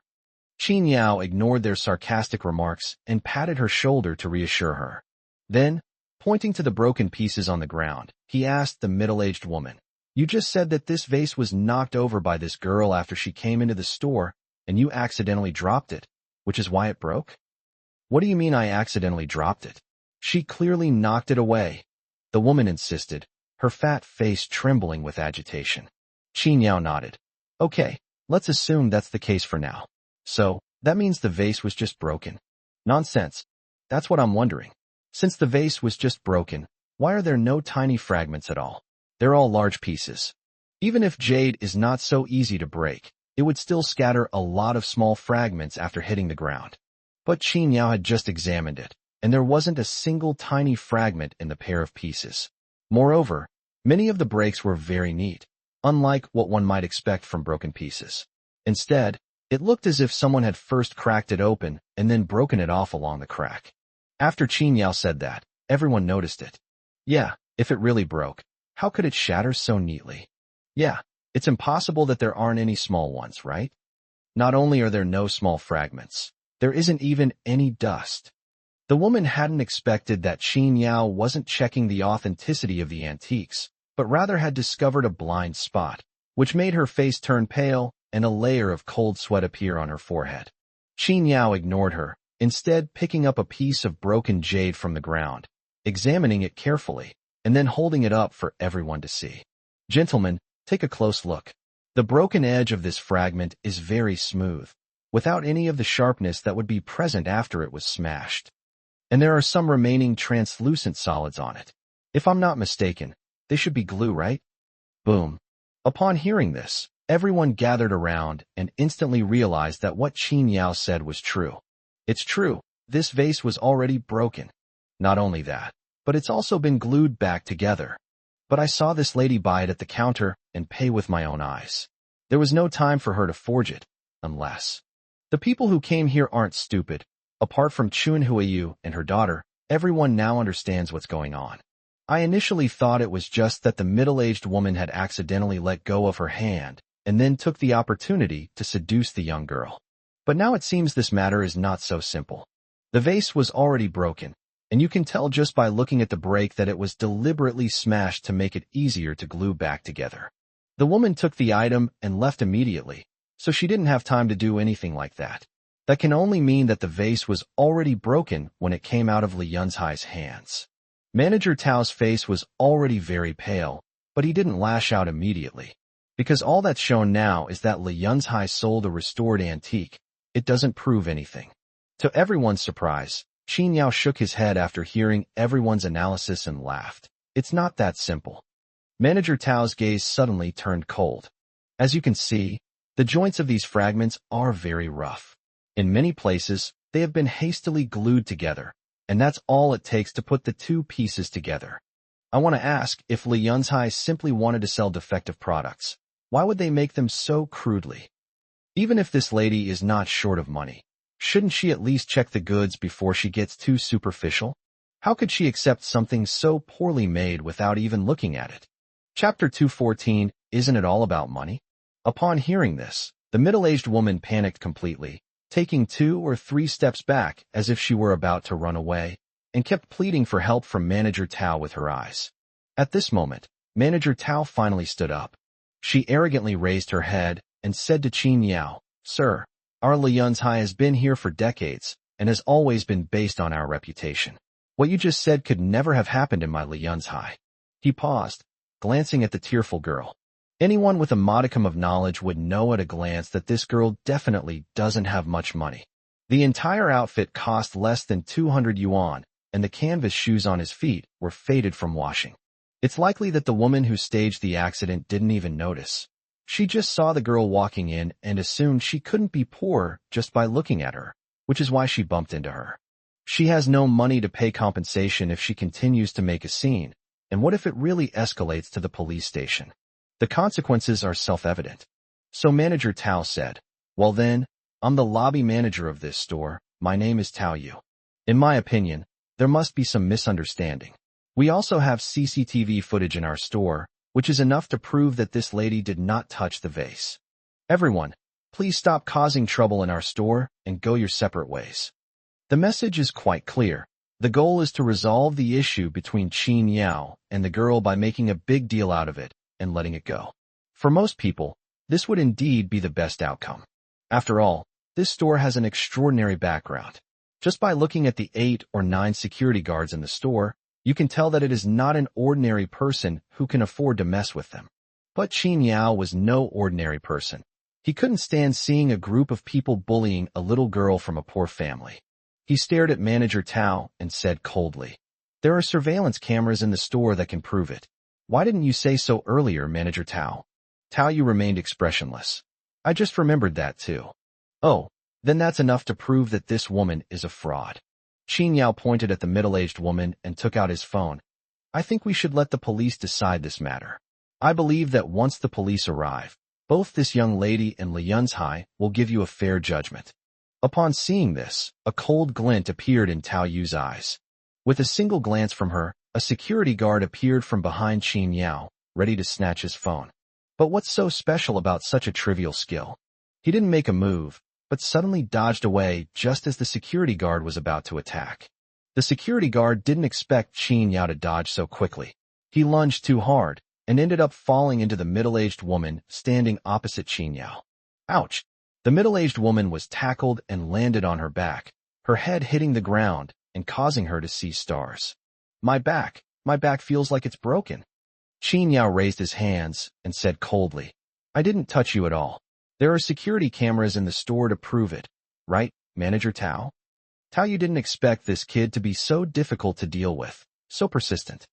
S1: Qin Yao ignored their sarcastic remarks and patted her shoulder to reassure her. Then, pointing to the broken pieces on the ground, he asked the middle-aged woman, You just said that this vase was knocked over by this girl after she came into the store, and you accidentally dropped it, which is why it broke? What do you mean I accidentally dropped it? She clearly knocked it away. The woman insisted, her fat face trembling with agitation. Qin Yao nodded. Okay, let's assume that's the case for now. So, that means the vase was just broken. Nonsense. That's what I'm wondering. Since the vase was just broken, why are there no tiny fragments at all? They're all large pieces. Even if jade is not so easy to break, it would still scatter a lot of small fragments after hitting the ground. But Qin Yao had just examined it, and there wasn't a single tiny fragment in the pair of pieces. Moreover, many of the breaks were very neat, unlike what one might expect from broken pieces. Instead, it looked as if someone had first cracked it open and then broken it off along the crack. After Qin Yao said that, everyone noticed it. Yeah, if it really broke, how could it shatter so neatly? Yeah, it's impossible that there aren't any small ones, right? Not only are there no small fragments, there isn't even any dust. The woman hadn't expected that Qin Yao wasn't checking the authenticity of the antiques, but rather had discovered a blind spot, which made her face turn pale and a layer of cold sweat appear on her forehead. Qin Yao ignored her, instead picking up a piece of broken jade from the ground, examining it carefully, and then holding it up for everyone to see. Gentlemen, take a close look. The broken edge of this fragment is very smooth, without any of the sharpness that would be present after it was smashed. And there are some remaining translucent solids on it. If I'm not mistaken, they should be glue, right? Boom. Upon hearing this, everyone gathered around and instantly realized that what Qin Yao said was true. It's true, this vase was already broken. Not only that, but it's also been glued back together. But I saw this lady buy it at the counter and pay with my own eyes. There was no time for her to forge it, unless. The people who came here aren't stupid. Apart from Chun Huiyu and her daughter, everyone now understands what's going on. I initially thought it was just that the middle-aged woman had accidentally let go of her hand and then took the opportunity to seduce the young girl. But now it seems this matter is not so simple. The vase was already broken, and you can tell just by looking at the break that it was deliberately smashed to make it easier to glue back together. The woman took the item and left immediately, so she didn't have time to do anything like that. That can only mean that the vase was already broken when it came out of Li Yunzhai's hands. Manager Tao's face was already very pale, but he didn't lash out immediately. Because all that's shown now is that Li Yunzhai sold a restored antique. It doesn't prove anything. To everyone's surprise, Qin Yao shook his head after hearing everyone's analysis and laughed. It's not that simple. Manager Tao's gaze suddenly turned cold. As you can see, the joints of these fragments are very rough. In many places, they have been hastily glued together, and that's all it takes to put the two pieces together. I want to ask, if Li Yunzhai simply wanted to sell defective products, why would they make them so crudely? Even if this lady is not short of money, shouldn't she at least check the goods before she gets too superficial? How could she accept something so poorly made without even looking at it? Chapter 214, Isn't it all about money? Upon hearing this, the middle-aged woman panicked completely, taking 2 or 3 steps back as if she were about to run away, and kept pleading for help from Manager Tao with her eyes. At this moment, Manager Tao finally stood up. She arrogantly raised her head and said to Qin Yao, "Sir, our Li Yunzhai has been here for decades and has always been based on our reputation. What you just said could never have happened in my Li Yunzhai." He paused, glancing at the tearful girl. Anyone with a modicum of knowledge would know at a glance that this girl definitely doesn't have much money. The entire outfit cost less than 200 yuan, and the canvas shoes on his feet were faded from washing. It's likely that the woman who staged the accident didn't even notice. She just saw the girl walking in and assumed she couldn't be poor just by looking at her, which is why she bumped into her. She has no money to pay compensation if she continues to make a scene, and what if it really escalates to the police station? The consequences are self-evident. So Manager Tao said, "Well then, I'm the lobby manager of this store. My name is Tao Yu. In my opinion, there must be some misunderstanding. We also have CCTV footage in our store, which is enough to prove that this lady did not touch the vase. Everyone, please stop causing trouble in our store and go your separate ways." The message is quite clear. The goal is to resolve the issue between Qin Yao and the girl by making a big deal out of it and letting it go. For most people, this would indeed be the best outcome. After all, this store has an extraordinary background. Just by looking at the 8 or 9 security guards in the store, you can tell that it is not an ordinary person who can afford to mess with them. But Qin Yao was no ordinary person. He couldn't stand seeing a group of people bullying a little girl from a poor family. He stared at Manager Tao and said coldly, "There are surveillance cameras in the store that can prove it. Why didn't you say so earlier, Manager Tao?" Tao Yu remained expressionless. "I just remembered that too." "Oh, then that's enough to prove that this woman is a fraud." Qin Yao pointed at the middle-aged woman and took out his phone. "I think we should let the police decide this matter. I believe that once the police arrive, both this young lady and Li Yunzhai will give you a fair judgment." Upon seeing this, a cold glint appeared in Tao Yu's eyes. With a single glance from her, a security guard appeared from behind Qin Yao, ready to snatch his phone. But what's so special about such a trivial skill? He didn't make a move, but suddenly dodged away just as the security guard was about to attack. The security guard didn't expect Qin Yao to dodge so quickly. He lunged too hard, and ended up falling into the middle-aged woman standing opposite Qin Yao. Ouch! The middle-aged woman was tackled and landed on her back, her head hitting the ground and causing her to see stars. My back feels like it's broken. Qin Yao raised his hands and said coldly, I didn't touch you at all. There are security cameras in the store to prove it. Right, Manager Tao? Tao, you didn't expect this kid to be so difficult to deal with, so persistent.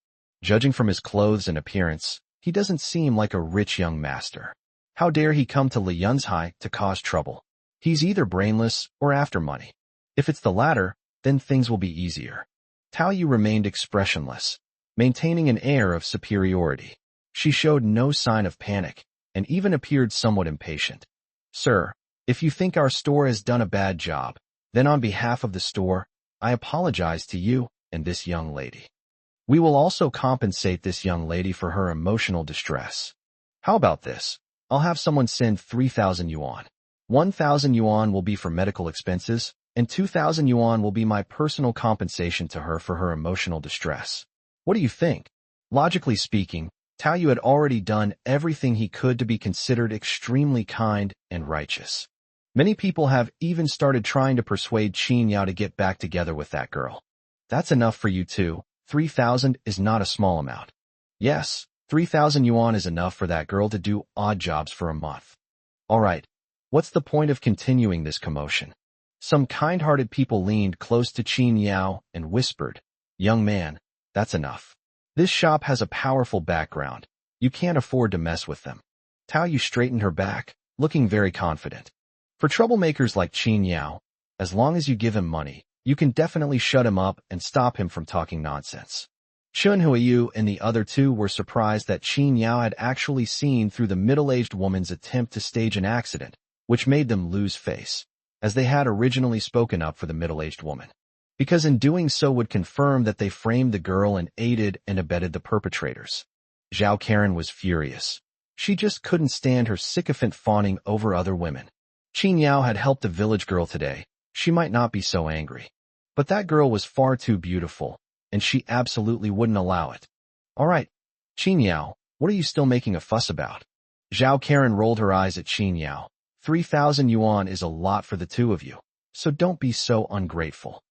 S1: Judging from his clothes and appearance, he doesn't seem like a rich young master. How dare he come to Liyunzhai to cause trouble? He's either brainless or after money. If it's the latter, then things will be easier. Tao Yu remained expressionless, maintaining an air of superiority. She showed no sign of panic, and even appeared somewhat impatient. Sir, if you think our store has done a bad job, then on behalf of the store, I apologize to you and this young lady. We will also compensate this young lady for her emotional distress. How about this? I'll have someone send 3,000 yuan. 1,000 yuan will be for medical expenses, and 2,000 yuan will be my personal compensation to her for her emotional distress. What do you think? Logically speaking, Tao Yu had already done everything he could to be considered extremely kind and righteous. Many people have even started trying to persuade Qin Yao to get back together with that girl. That's enough for you too. 3,000 is not a small amount. Yes, 3,000 yuan is enough for that girl to do odd jobs for a month. All right, what's the point of continuing this commotion? Some kind-hearted people leaned close to Qin Yao and whispered, Young man, that's enough. This shop has a powerful background. You can't afford to mess with them. Tao Yu straightened her back, looking very confident. For troublemakers like Qin Yao, as long as you give him money, you can definitely shut him up and stop him from talking nonsense. Chun Huiyu and the other two were surprised that Qin Yao had actually seen through the middle-aged woman's attempt to stage an accident, which made them lose face, as they had originally spoken up for the middle-aged woman. Because in doing so would confirm that they framed the girl and aided and abetted the perpetrators. Zhao Karen was furious. She just couldn't stand her sycophant fawning over other women. Qin Yao had helped a village girl today. She might not be so angry. But that girl was far too beautiful, and she absolutely wouldn't allow it. All right, Qin Yao, what are you still making a fuss about? Zhao Karen rolled her eyes at Qin Yao. 3,000 yuan is a lot for the two of you, so don't be so ungrateful.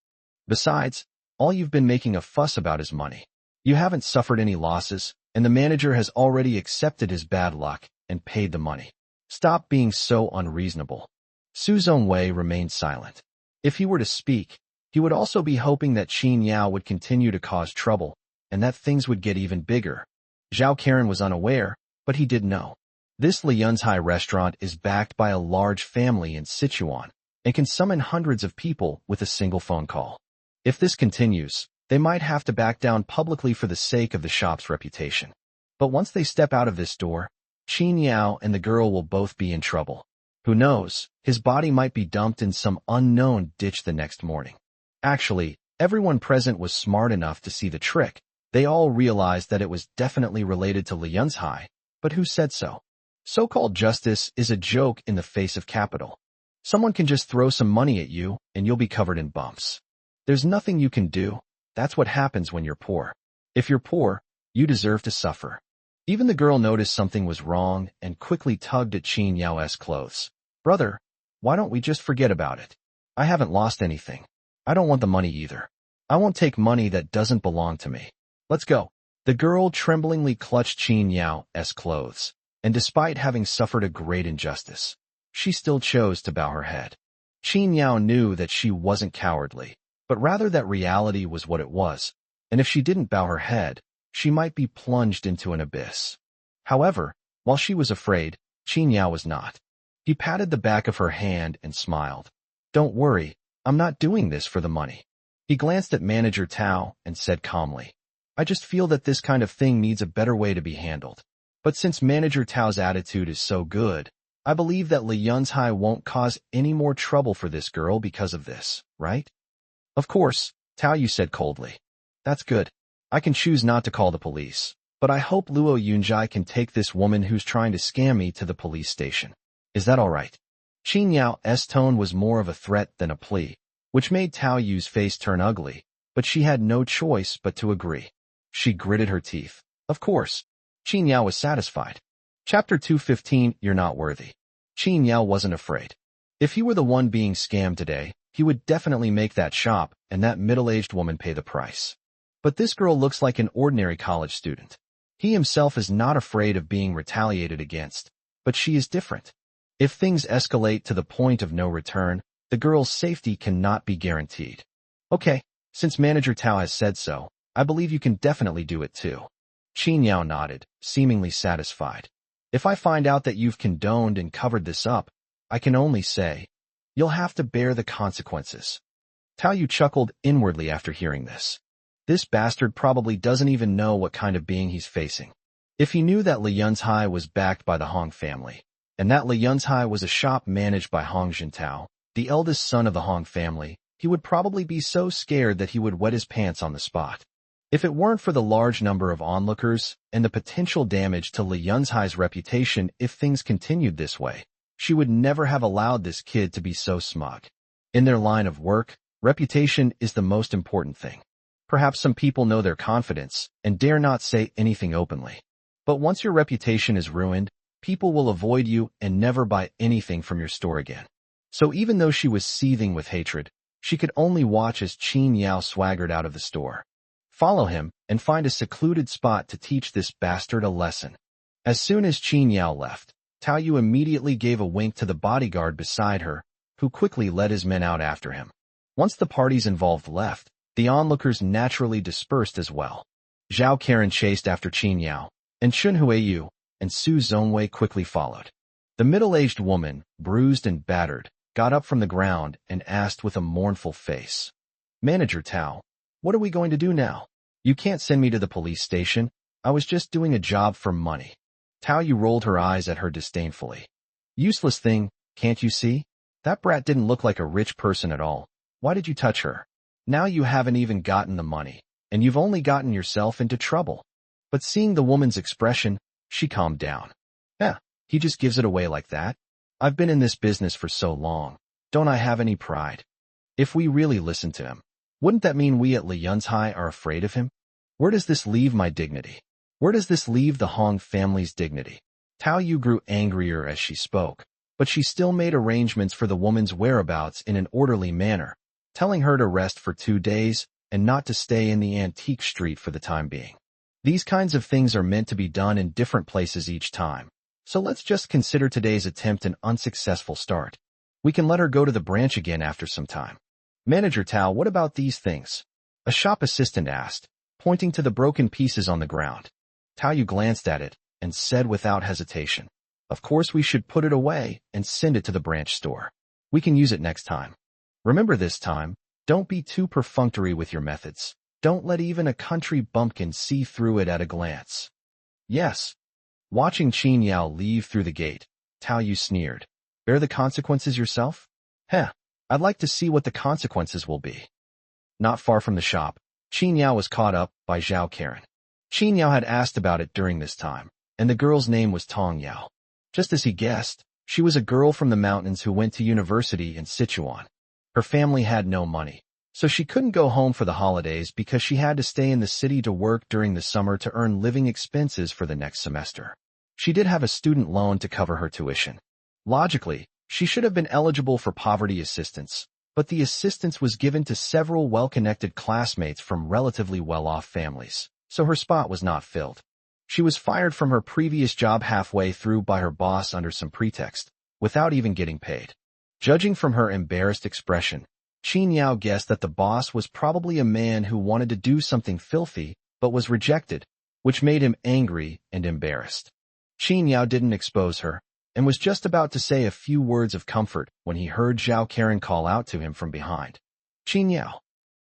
S1: Besides, all you've been making a fuss about is money. You haven't suffered any losses, and the manager has already accepted his bad luck and paid the money. Stop being so unreasonable. Su Zhongwei remained silent. If he were to speak, he would also be hoping that Qin Yao would continue to cause trouble, and that things would get even bigger. Zhao Karen was unaware, but he did know. This Liyunzhai restaurant is backed by a large family in Sichuan, and can summon hundreds of people with a single phone call. If this continues, they might have to back down publicly for the sake of the shop's reputation. But once they step out of this door, Qin Yao and the girl will both be in trouble. Who knows, his body might be dumped in some unknown ditch the next morning. Actually, everyone present was smart enough to see the trick. They all realized that it was definitely related to Liyunzhai, but who said so? So-called justice is a joke in the face of capital. Someone can just throw some money at you, and you'll be covered in bumps. There's nothing you can do. That's what happens when you're poor. If you're poor, you deserve to suffer. Even the girl noticed something was wrong and quickly tugged at Qin Yao's clothes. Brother, why don't we just forget about it? I haven't lost anything. I don't want the money either. I won't take money that doesn't belong to me. Let's go. The girl tremblingly clutched Qin Yao's clothes, and despite having suffered a great injustice, she still chose to bow her head. Qin Yao knew that she wasn't cowardly, but rather that reality was what it was, and if she didn't bow her head, she might be plunged into an abyss. However, while she was afraid, Qin Yao was not. He patted the back of her hand and smiled. Don't worry, I'm not doing this for the money. He glanced at Manager Tao and said calmly, I just feel that this kind of thing needs a better way to be handled. But since Manager Tao's attitude is so good, I believe that Liyunzhai won't cause any more trouble for this girl because of this, right? Of course, Tao Yu said coldly. That's good. I can choose not to call the police, but I hope Luo Yunjai can take this woman who's trying to scam me to the police station. Is that all right? Qin Yao's tone was more of a threat than a plea, which made Tao Yu's face turn ugly, but she had no choice but to agree. She gritted her teeth. Of course. Qin Yao was satisfied. Chapter 215, You're Not Worthy. Qin Yao wasn't afraid. If he were the one being scammed today, he would definitely make that shop and that middle-aged woman pay the price. But this girl looks like an ordinary college student. He himself is not afraid of being retaliated against, but she is different. If things escalate to the point of no return, the girl's safety cannot be guaranteed. Okay, since Manager Tao has said so, I believe you can definitely do it too. Qin Yao nodded, seemingly satisfied. If I find out that you've condoned and covered this up, I can only say, you'll have to bear the consequences. Tao Yu chuckled inwardly after hearing this. This bastard probably doesn't even know what kind of being he's facing. If he knew that Li Yunzhai was backed by the Hong family, and that Li Yunzhai was a shop managed by Hong Jintao, the eldest son of the Hong family, he would probably be so scared that he would wet his pants on the spot. If it weren't for the large number of onlookers and the potential damage to Li Yunzhai's reputation if things continued this way, she would never have allowed this kid to be so smug. In their line of work, reputation is the most important thing. Perhaps some people know their confidence and dare not say anything openly. But once your reputation is ruined, people will avoid you and never buy anything from your store again. So even though she was seething with hatred, she could only watch as Qin Yao swaggered out of the store. Follow him and find a secluded spot to teach this bastard a lesson. As soon as Qin Yao left, Tao Yu immediately gave a wink to the bodyguard beside her, who quickly led his men out after him. Once the parties involved left, the onlookers naturally dispersed as well. Zhao Karen chased after Qin Yao, and Chun Huiyu and Su Zongwei quickly followed. The middle-aged woman, bruised and battered, got up from the ground and asked with a mournful face, "Manager Tao, what are we going to do now? You can't send me to the police station. I was just doing a job for money." Tao Yu rolled her eyes at her disdainfully. "Useless thing, can't you see? That brat didn't look like a rich person at all. Why did you touch her? Now you haven't even gotten the money, and you've only gotten yourself into trouble." But seeing the woman's expression, she calmed down. He just gives it away like that. I've been in this business for so long. Don't I have any pride? If we really listen to him, wouldn't that mean we at Li Yunzhai are afraid of him? Where does this leave my dignity? Where does this leave the Hong family's dignity? Tao Yu grew angrier as she spoke, but she still made arrangements for the woman's whereabouts in an orderly manner, telling her to rest for 2 days and not to stay in the antique street for the time being. These kinds of things are meant to be done in different places each time, so let's just consider today's attempt an unsuccessful start. We can let her go to the branch again after some time. Manager Tao, what about these things? A shop assistant asked, pointing to the broken pieces on the ground. Tao Yu glanced at it and said without hesitation, "Of course we should put it away and send it to the branch store. We can use it next time. Remember this time, don't be too perfunctory with your methods. Don't let even a country bumpkin see through it at a glance." "Yes." Watching Qin Yao leave through the gate, Tao Yu sneered. "Bear the consequences yourself? I'd like to see what the consequences will be." Not far from the shop, Qin Yao was caught up by Zhao Karen. Qin Yao had asked about it during this time, and the girl's name was Tong Yao. Just as he guessed, she was a girl from the mountains who went to university in Sichuan. Her family had no money, so she couldn't go home for the holidays because she had to stay in the city to work during the summer to earn living expenses for the next semester. She did have a student loan to cover her tuition. Logically, she should have been eligible for poverty assistance, but the assistance was given to several well-connected classmates from relatively well-off families, so her spot was not filled. She was fired from her previous job halfway through by her boss under some pretext, without even getting paid. Judging from her embarrassed expression, Qin Yao guessed that the boss was probably a man who wanted to do something filthy, but was rejected, which made him angry and embarrassed. Qin Yao didn't expose her, and was just about to say a few words of comfort when he heard Zhao Karen call out to him from behind. "Qin Yao."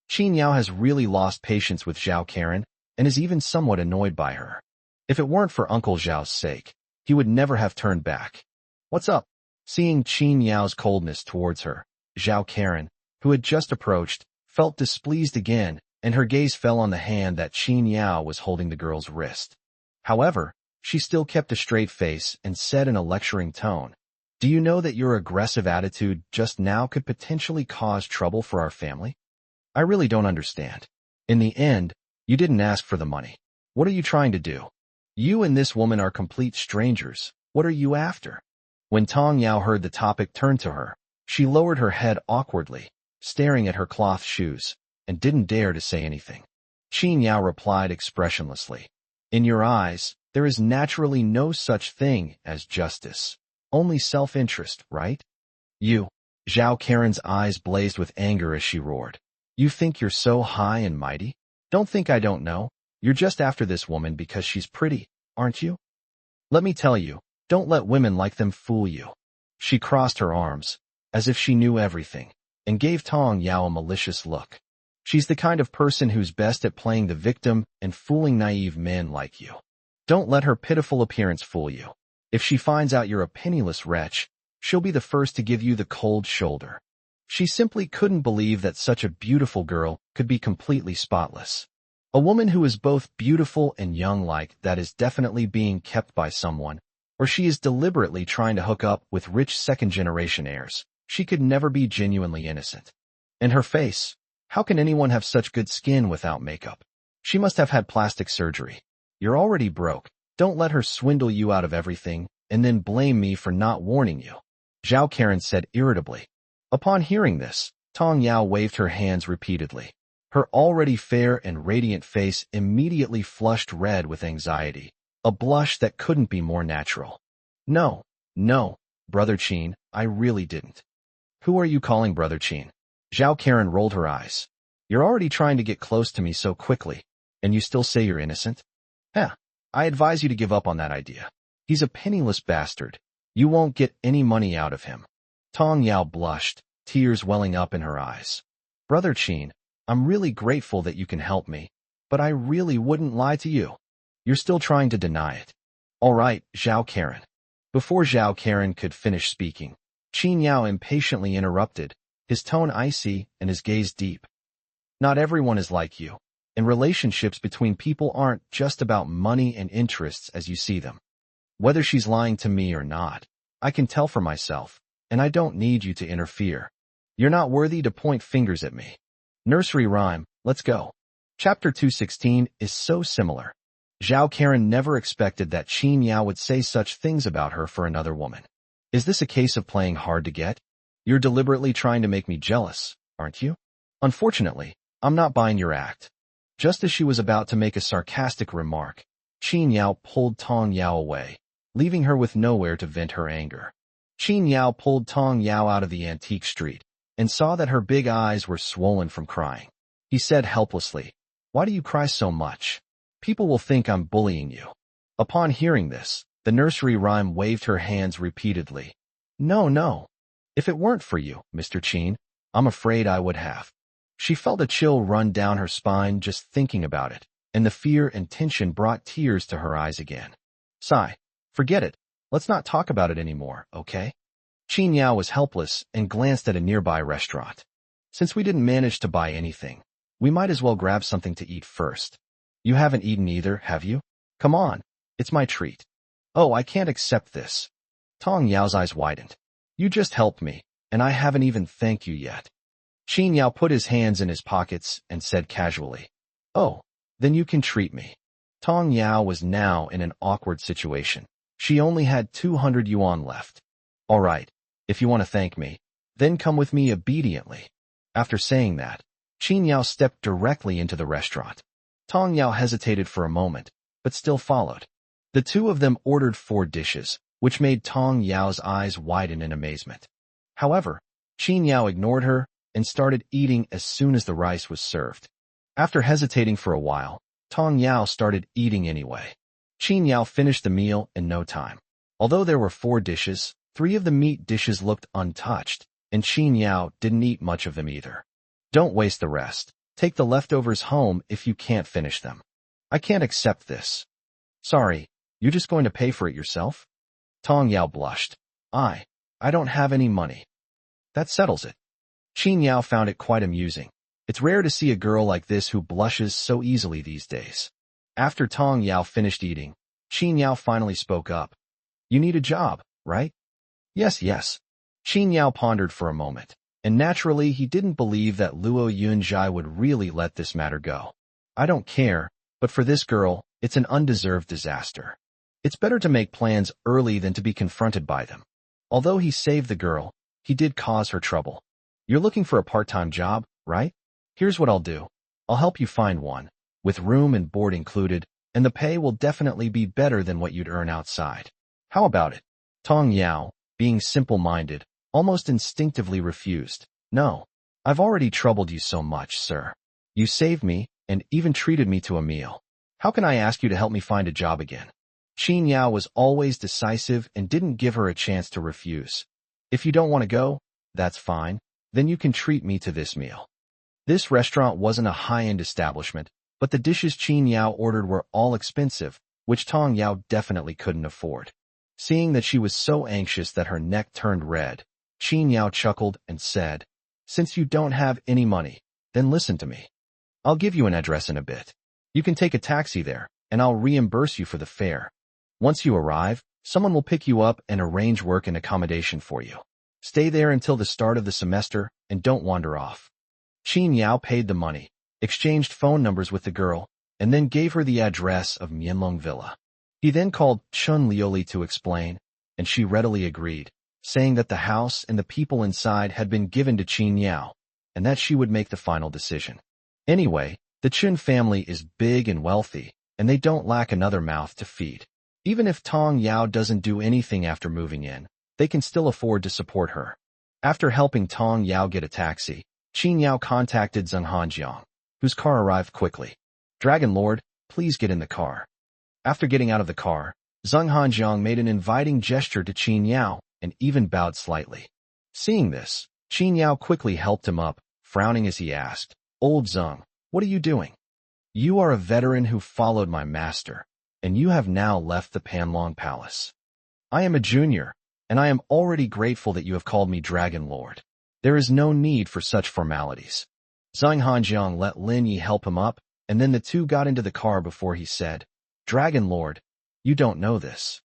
S1: Qin Yao has really lost patience with Zhao Karen, and is even somewhat annoyed by her. If it weren't for Uncle Zhao's sake, he would never have turned back. "What's up?" Seeing Qin Yao's coldness towards her, Zhao Karen, who had just approached, felt displeased again, and her gaze fell on the hand that Qin Yao was holding the girl's wrist. However, she still kept a straight face and said in a lecturing tone, "Do you know that your aggressive attitude just now could potentially cause trouble for our family? I really don't understand. In the end, you didn't ask for the money. What are you trying to do? You and this woman are complete strangers. What are you after?" When Tong Yao heard the topic turned to her, she lowered her head awkwardly, staring at her cloth shoes, and didn't dare to say anything. Qin Yao replied expressionlessly, "In your eyes, there is naturally no such thing as justice. Only self-interest, right? You." Zhao Karen's eyes blazed with anger as she roared. "You think you're so high and mighty? Don't think I don't know. You're just after this woman because she's pretty, aren't you? Let me tell you, don't let women like them fool you." She crossed her arms, as if she knew everything, and gave Tong Yao a malicious look. "She's the kind of person who's best at playing the victim and fooling naive men like you. Don't let her pitiful appearance fool you. If she finds out you're a penniless wretch, she'll be the first to give you the cold shoulder." She simply couldn't believe that such a beautiful girl could be completely spotless. A woman who is both beautiful and young like that is definitely being kept by someone, or she is deliberately trying to hook up with rich second-generation heirs. She could never be genuinely innocent. And her face, how can anyone have such good skin without makeup? She must have had plastic surgery. You're already broke. Don't let her swindle you out of everything, and then blame me for not warning you," Zhao Karen said irritably. Upon hearing this, Tong Yao waved her hands repeatedly. Her already fair and radiant face immediately flushed red with anxiety, a blush that couldn't be more natural. No, Brother Qin, I really didn't." "Who are you calling Brother Qin?" Zhao Karen rolled her eyes. "You're already trying to get close to me so quickly, and you still say you're innocent? I advise you to give up on that idea. He's a penniless bastard. You won't get any money out of him." Tong Yao blushed, tears welling up in her eyes. "Brother Qin, I'm really grateful that you can help me, but I really wouldn't lie to you. You're still trying to deny it." "All right, Zhao Karen." Before Zhao Karen could finish speaking, Qin Yao impatiently interrupted, his tone icy and his gaze deep. "Not everyone is like you, and relationships between people aren't just about money and interests as you see them. Whether she's lying to me or not, I can tell for myself, and I don't need you to interfere. You're not worthy to point fingers at me. Nursery rhyme, let's go." Chapter 216 is so similar. Zhao Karen never expected that Qin Yao would say such things about her for another woman. "Is this a case of playing hard to get? You're deliberately trying to make me jealous, aren't you?" "Unfortunately, I'm not buying your act." Just as she was about to make a sarcastic remark, Qin Yao pulled Tong Yao away, leaving her with nowhere to vent her anger. Qin Yao pulled Tong Yao out of the antique street, and saw that her big eyes were swollen from crying. He said helplessly, "Why do you cry so much? People will think I'm bullying you." Upon hearing this, the nursery rhyme waved her hands repeatedly. No. If it weren't for you, Mr. Qin, I'm afraid I would have." She felt a chill run down her spine just thinking about it, and the fear and tension brought tears to her eyes again. "Sigh, forget it. Let's not talk about it anymore, okay?" Qin Yao was helpless and glanced at a nearby restaurant. "Since we didn't manage to buy anything, we might as well grab something to eat first. You haven't eaten either, have you? Come on, it's my treat." "Oh, I can't accept this." Tong Yao's eyes widened. "You just helped me, and I haven't even thanked you yet." Qin Yao put his hands in his pockets and said casually, "Oh, then you can treat me." Tong Yao was now in an awkward situation. She only had 200 yuan left. "All right, if you want to thank me, then come with me obediently." After saying that, Qin Yao stepped directly into the restaurant. Tong Yao hesitated for a moment, but still followed. The two of them ordered 4 dishes, which made Tong Yao's eyes widen in amazement. However, Qin Yao ignored her and started eating as soon as the rice was served. After hesitating for a while, Tong Yao started eating anyway. Qin Yao finished the meal in no time. Although there were 4 dishes, 3 of the meat dishes looked untouched, and Qin Yao didn't eat much of them either. "Don't waste the rest. Take the leftovers home if you can't finish them." "I can't accept this." "Sorry, you're just going to pay for it yourself?" Tong Yao blushed. I don't have any money." "That settles it." Qin Yao found it quite amusing. It's rare to see a girl like this who blushes so easily these days. After Tong Yao finished eating, Qin Yao finally spoke up. "You need a job, right?" Yes. Qin Yao pondered for a moment, and naturally he didn't believe that Luo Yunzhai would really let this matter go. "I don't care, but for this girl, it's an undeserved disaster. It's better to make plans early than to be confronted by them." Although he saved the girl, he did cause her trouble. You're looking for a part-time job, right? Here's what I'll do. I'll help you find one, with room and board included, and the pay will definitely be better than what you'd earn outside. How about it? Tong Yao, being simple-minded, almost instinctively refused. No, I've already troubled you so much, sir. You saved me, and even treated me to a meal. How can I ask you to help me find a job again? Qin Yao was always decisive and didn't give her a chance to refuse. If you don't want to go, that's fine. Then you can treat me to this meal. This restaurant wasn't a high-end establishment, but the dishes Qin Yao ordered were all expensive, which Tong Yao definitely couldn't afford. Seeing that she was so anxious that her neck turned red, Qin Yao chuckled and said, "Since you don't have any money, then listen to me. I'll give you an address in a bit. You can take a taxi there, and I'll reimburse you for the fare. Once you arrive, someone will pick you up and arrange work and accommodation for you. Stay there until the start of the semester and don't wander off." Qin Yao paid the money, exchanged phone numbers with the girl, and then gave her the address of Mianlong Villa. He then called Chun Lioli to explain, and she readily agreed, saying that the house and the people inside had been given to Qin Yao, and that she would make the final decision. Anyway, the Chun family is big and wealthy, and they don't lack another mouth to feed. Even if Tong Yao doesn't do anything after moving in, they can still afford to support her. After helping Tong Yao get a taxi, Qin Yao contacted Zheng Hanjiang, whose car arrived quickly. "Dragon Lord, please get in the car." After getting out of the car, Zheng Hanjiang made an inviting gesture to Qin Yao and even bowed slightly. Seeing this, Qin Yao quickly helped him up, frowning as he asked, "Old Zheng, what are you doing? You are a veteran who followed my master, and you have now left the Panlong Palace. I am a junior, and I am already grateful that you have called me Dragon Lord. There is no need for such formalities." Zheng Hanjiang let Lin Yi help him up, and then the two got into the car before he said, "Dragon Lord, you don't know this.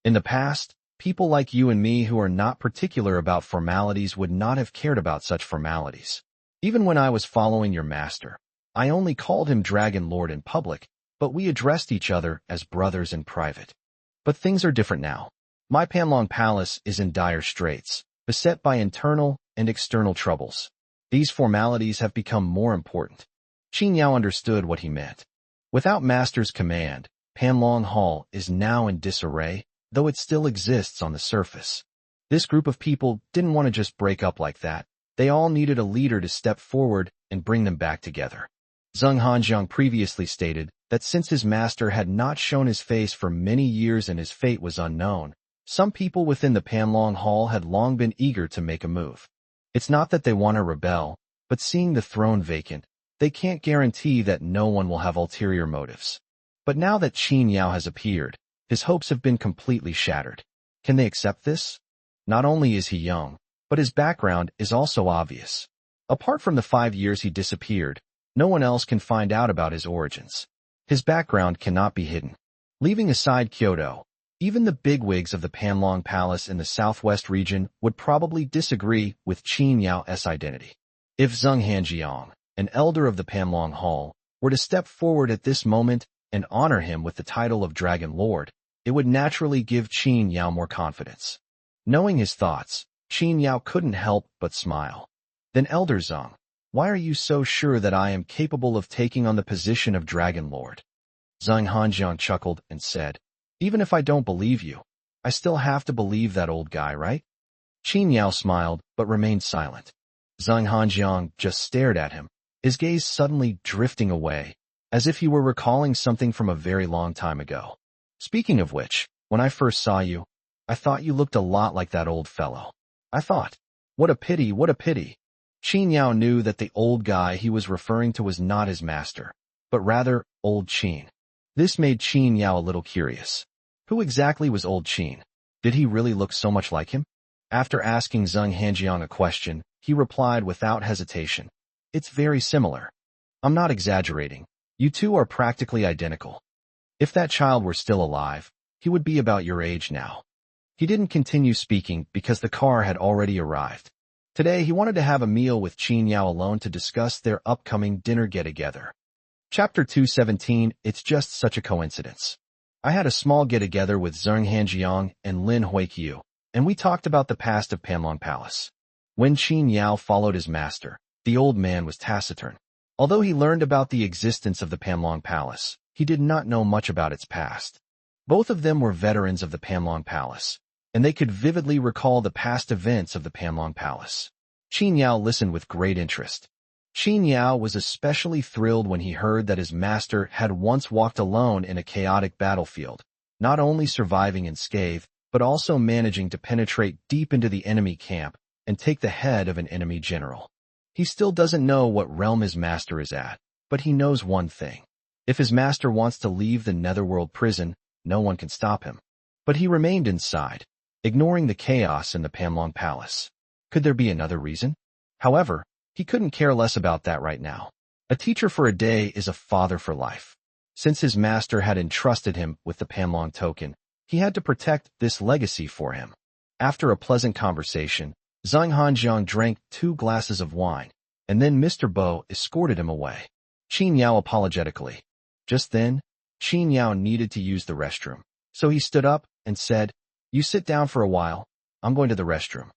S1: In the past, people like you and me who are not particular about formalities would not have cared about such formalities. Even when I was following your master, I only called him Dragon Lord in public, but we addressed each other as brothers in private. But things are different now. My Panlong Palace is in dire straits, beset by internal and external troubles. These formalities have become more important." Qin Yao understood what he meant. Without master's command, Panlong Hall is now in disarray, though it still exists on the surface. This group of people didn't want to just break up like that. They all needed a leader to step forward and bring them back together. Zheng Hanjiang previously stated that since his master had not shown his face for many years and his fate was unknown, some people within the Panlong Hall had long been eager to make a move. It's not that they want to rebel, but seeing the throne vacant, they can't guarantee that no one will have ulterior motives. But now that Qin Yao has appeared, his hopes have been completely shattered. Can they accept this? Not only is he young, but his background is also obvious. Apart from the 5 years he disappeared, no one else can find out about his origins. His background cannot be hidden. Leaving aside Kyoto, even the bigwigs of the Panlong Palace in the southwest region would probably disagree with Qin Yao's identity. If Zheng Hanjiang, an elder of the Panlong Hall, were to step forward at this moment and honor him with the title of Dragon Lord, it would naturally give Qin Yao more confidence. Knowing his thoughts, Qin Yao couldn't help but smile. "Then Elder Zheng, why are you so sure that I am capable of taking on the position of Dragon Lord?" Zheng Hanjiang chuckled and said, "Even if I don't believe you, I still have to believe that old guy, right?" Qin Yao smiled but remained silent. Zheng Hanjiang just stared at him, his gaze suddenly drifting away, as if he were recalling something from a very long time ago. "Speaking of which, when I first saw you, I thought you looked a lot like that old fellow. I thought, what a pity, what a pity." Qin Yao knew that the old guy he was referring to was not his master, but rather old Qin. This made Qin Yao a little curious. Who exactly was old Qin? Did he really look so much like him? After asking Zheng Hanjiang a question, he replied without hesitation, "It's very similar. I'm not exaggerating. You two are practically identical. If that child were still alive, he would be about your age now." He didn't continue speaking because the car had already arrived. Today he wanted to have a meal with Qin Yao alone to discuss their upcoming dinner get-together. Chapter 217, It's Just Such a Coincidence. I had a small get-together with Zheng Hanjiang and Lin Huiqiu. and we talked about the past of Panlong Palace. When Qin Yao followed his master, the old man was taciturn. Although he learned about the existence of the Panlong Palace, he did not know much about its past. Both of them were veterans of the Panlong Palace, and they could vividly recall the past events of the Panlong Palace. Qin Yao listened with great interest. Qin Yao was especially thrilled when he heard that his master had once walked alone in a chaotic battlefield, not only surviving unscathed, but also managing to penetrate deep into the enemy camp and take the head of an enemy general. He still doesn't know what realm his master is at, but he knows one thing. If his master wants to leave the Netherworld prison, no one can stop him. But he remained inside, ignoring the chaos in the Panlong Palace. Could there be another reason? However, he couldn't care less about that right now. A teacher for a day is a father for life. Since his master had entrusted him with the Panlong token, he had to protect this legacy for him. After a pleasant conversation, Zhang Hanjiang drank 2 glasses of wine, and then Mr. Bo escorted him away. Qin Yao apologetically. Just then, Qin Yao needed to use the restroom, so he stood up and said, "You sit down for a while, I'm going to the restroom."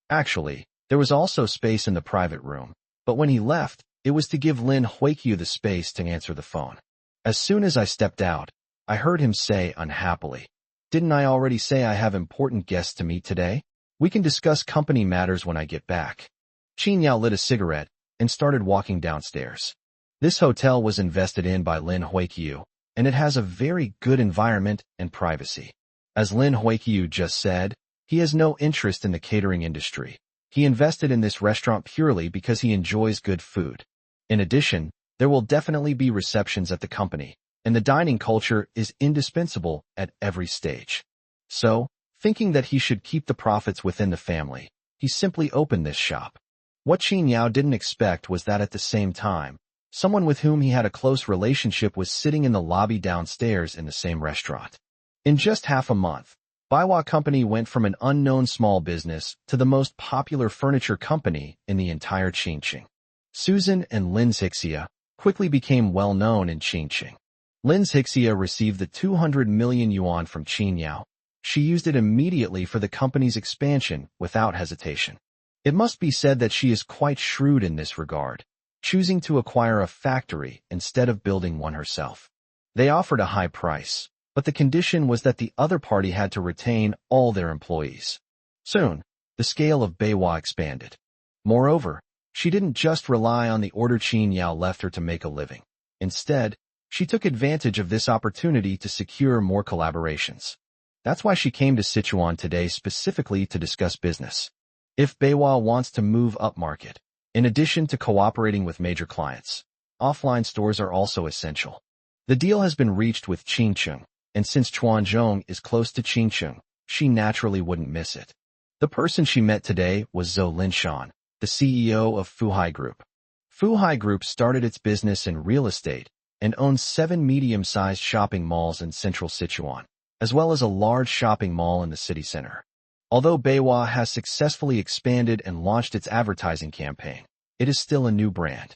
S1: Actually, there was also space in the private room, but when he left, it was to give Lin Huiqiu the space to answer the phone. As soon as I stepped out, I heard him say unhappily, "Didn't I already say I have important guests to meet today? We can discuss company matters when I get back." Qin Yao lit a cigarette and started walking downstairs. This hotel was invested in by Lin Huiqiu, and it has a very good environment and privacy. As Lin Huiqiu just said, he has no interest in the catering industry. He invested in this restaurant purely because he enjoys good food. In addition, there will definitely be receptions at the company, and the dining culture is indispensable at every stage. So, thinking that he should keep the profits within the family, he simply opened this shop. What Qin Yao didn't expect was that at the same time, someone with whom he had a close relationship was sitting in the lobby downstairs in the same restaurant. In just half a month, Baiwa Company went from an unknown small business to the most popular furniture company in the entire Qingqing. Susan and Lin Xixia quickly became well known in Qingqing. Lin Xixia received the 200 million yuan from Qin Yao. She used it immediately for the company's expansion without hesitation. It must be said that she is quite shrewd in this regard, choosing to acquire a factory instead of building one herself. They offered a high price, but the condition was that the other party had to retain all their employees. Soon, the scale of Beiwa expanded. Moreover, she didn't just rely on the order Qin Yao left her to make a living. Instead, she took advantage of this opportunity to secure more collaborations. That's why she came to Sichuan today specifically to discuss business. If Beiwa wants to move upmarket, in addition to cooperating with major clients, offline stores are also essential. The deal has been reached with Qingcheng, and since Chuanzhong is close to Qingcheng, she naturally wouldn't miss it. The person she met today was Zhou Linshan, the CEO of Fuhai Group. Fuhai Group started its business in real estate and owns 7 medium-sized shopping malls in central Sichuan, as well as a large shopping mall in the city center. Although Beiwa has successfully expanded and launched its advertising campaign, it is still a new brand.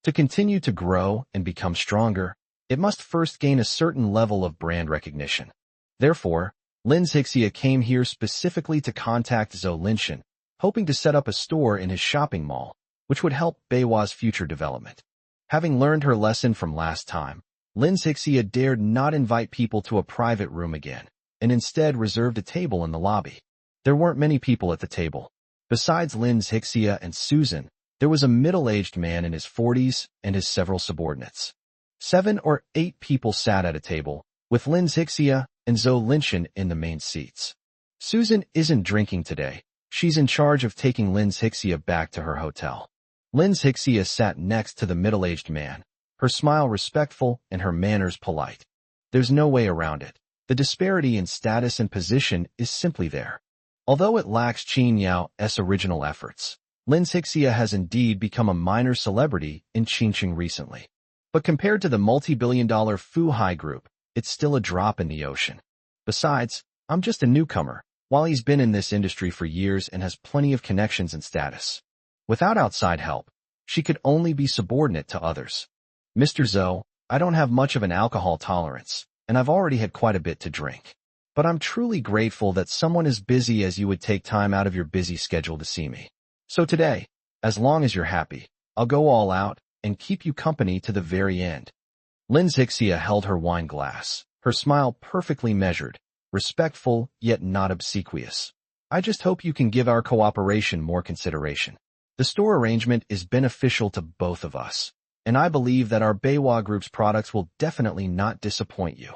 S1: To continue to grow and become stronger, it must first gain a certain level of brand recognition. Therefore, Lin Xixia came here specifically to contact Zhou Linshan, hoping to set up a store in his shopping mall, which would help Beiwa's future development. Having learned her lesson from last time, Lin Xixia dared not invite people to a private room again, and instead reserved a table in the lobby. There weren't many people at the table. Besides Lin Xixia and Susan, there was a middle-aged man in his 40s and his several subordinates. 7 or 8 people sat at a table, with Lin Xixia and Zhou Linshan in the main seats. Susan isn't drinking today. She's in charge of taking Lin Xixia back to her hotel. Lin Xixia sat next to the middle-aged man, her smile respectful and her manners polite. There's no way around it. The disparity in status and position is simply there. Although it lacks Qin Yao's original efforts, Lin Xixia has indeed become a minor celebrity in Qingqing recently. But compared to the multi-billion-dollar Fuhai Group, it's still a drop in the ocean. Besides, I'm just a newcomer, while he's been in this industry for years and has plenty of connections and status. Without outside help, she could only be subordinate to others. Mr. Zhou, I don't have much of an alcohol tolerance, and I've already had quite a bit to drink. but I'm truly grateful that someone as busy as you would take time out of your busy schedule to see me. So today, as long as you're happy, I'll go all out and keep you company to the very end. Lin Zixia held her wine glass, her smile perfectly measured, respectful yet not obsequious. I just hope you can give our cooperation more consideration. The store arrangement is beneficial to both of us, and I believe that our Beihua Group's products will definitely not disappoint you.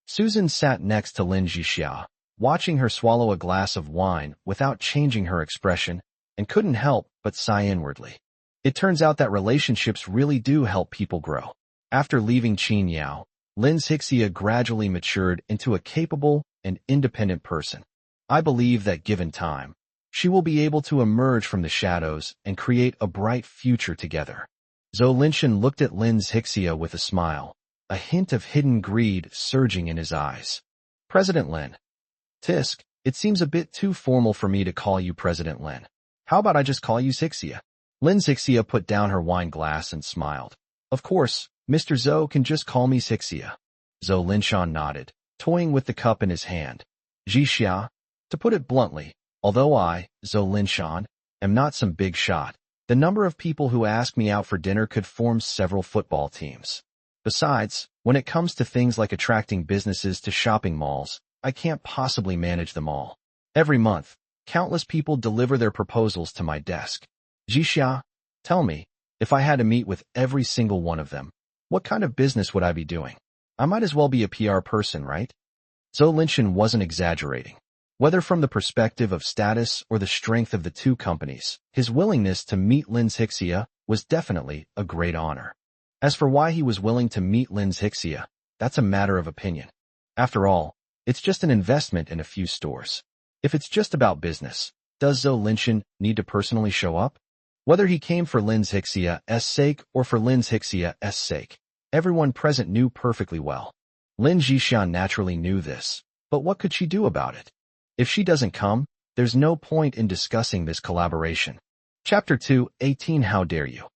S1: Susan sat next to Lin Zixia, watching her swallow a glass of wine without changing her expression, and couldn't help but sigh inwardly. It turns out that relationships really do help people grow. After leaving Qinyao, Lin Zixia gradually matured into a capable and independent person. I believe that given time, she will be able to emerge from the shadows and create a bright future together. Zhou Linshan looked at Lin Zixia with a smile, a hint of hidden greed surging in his eyes. President Lin. Tisk, it seems a bit too formal for me to call you President Lin. How about I just call you Zixia? Lin Zixia put down her wine glass and smiled. Of course, Mr. Zhou can just call me Zixia. Zhou Linshan nodded, toying with the cup in his hand. Zixia, to put it bluntly, although I, Zhou Linshan, am not some big shot, the number of people who ask me out for dinner could form several football teams. Besides, when it comes to things like attracting businesses to shopping malls, I can't possibly manage them all. Every month, countless people deliver their proposals to my desk. Zixia, tell me, if I had to meet with every single one of them, what kind of business would I be doing? I might as well be a PR person, right? Zhou Linshan wasn't exaggerating. Whether from the perspective of status or the strength of the two companies, his willingness to meet Lin Zixia was definitely a great honor. As for why he was willing to meet Lin Zixia, that's a matter of opinion. After all, it's just an investment in a few stores. If it's just about business, does Zhou Linshan need to personally show up? Whether he came for Lin Zixia's sake or for Lin Zixia's sake, everyone present knew perfectly well. Lin Zixia naturally knew this, but what could she do about it? If she doesn't come, there's no point in discussing this collaboration. Chapter 2:18 How dare you?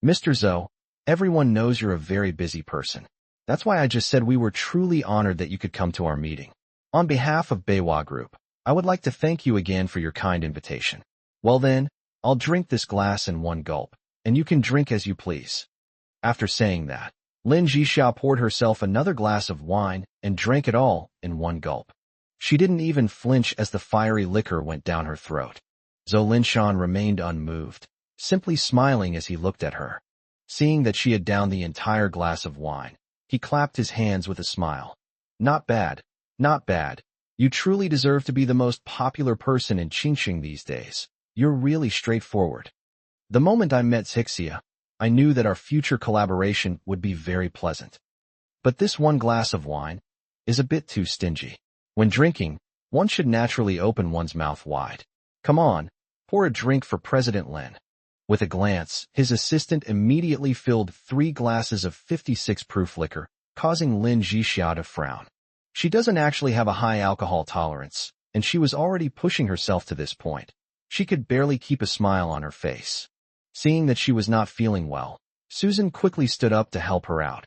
S1: Mr. Zhou, everyone knows you're a very busy person. That's why I just said we were truly honored that you could come to our meeting. On behalf of Beihua Group, I would like to thank you again for your kind invitation. Well then, I'll drink this glass in one gulp, and you can drink as you please. After saying that, Lin Zixia poured herself another glass of wine and drank it all in one gulp. She didn't even flinch as the fiery liquor went down her throat. Zhou Linshan remained unmoved, simply smiling as he looked at her. Seeing that she had downed the entire glass of wine, he clapped his hands with a smile. Not bad, not bad. You truly deserve to be the most popular person in Qingxing these days. You're really straightforward. The moment I met Zixia, I knew that our future collaboration would be very pleasant. But this one glass of wine is a bit too stingy. When drinking, one should naturally open one's mouth wide. Come on, pour a drink for President Lin. With a glance, his assistant immediately filled 3 glasses of 56 proof liquor, causing Lin Zixia to frown. She doesn't actually have a high alcohol tolerance, and she was already pushing herself to this point. She could barely keep a smile on her face. Seeing that she was not feeling well, Susan quickly stood up to help her out.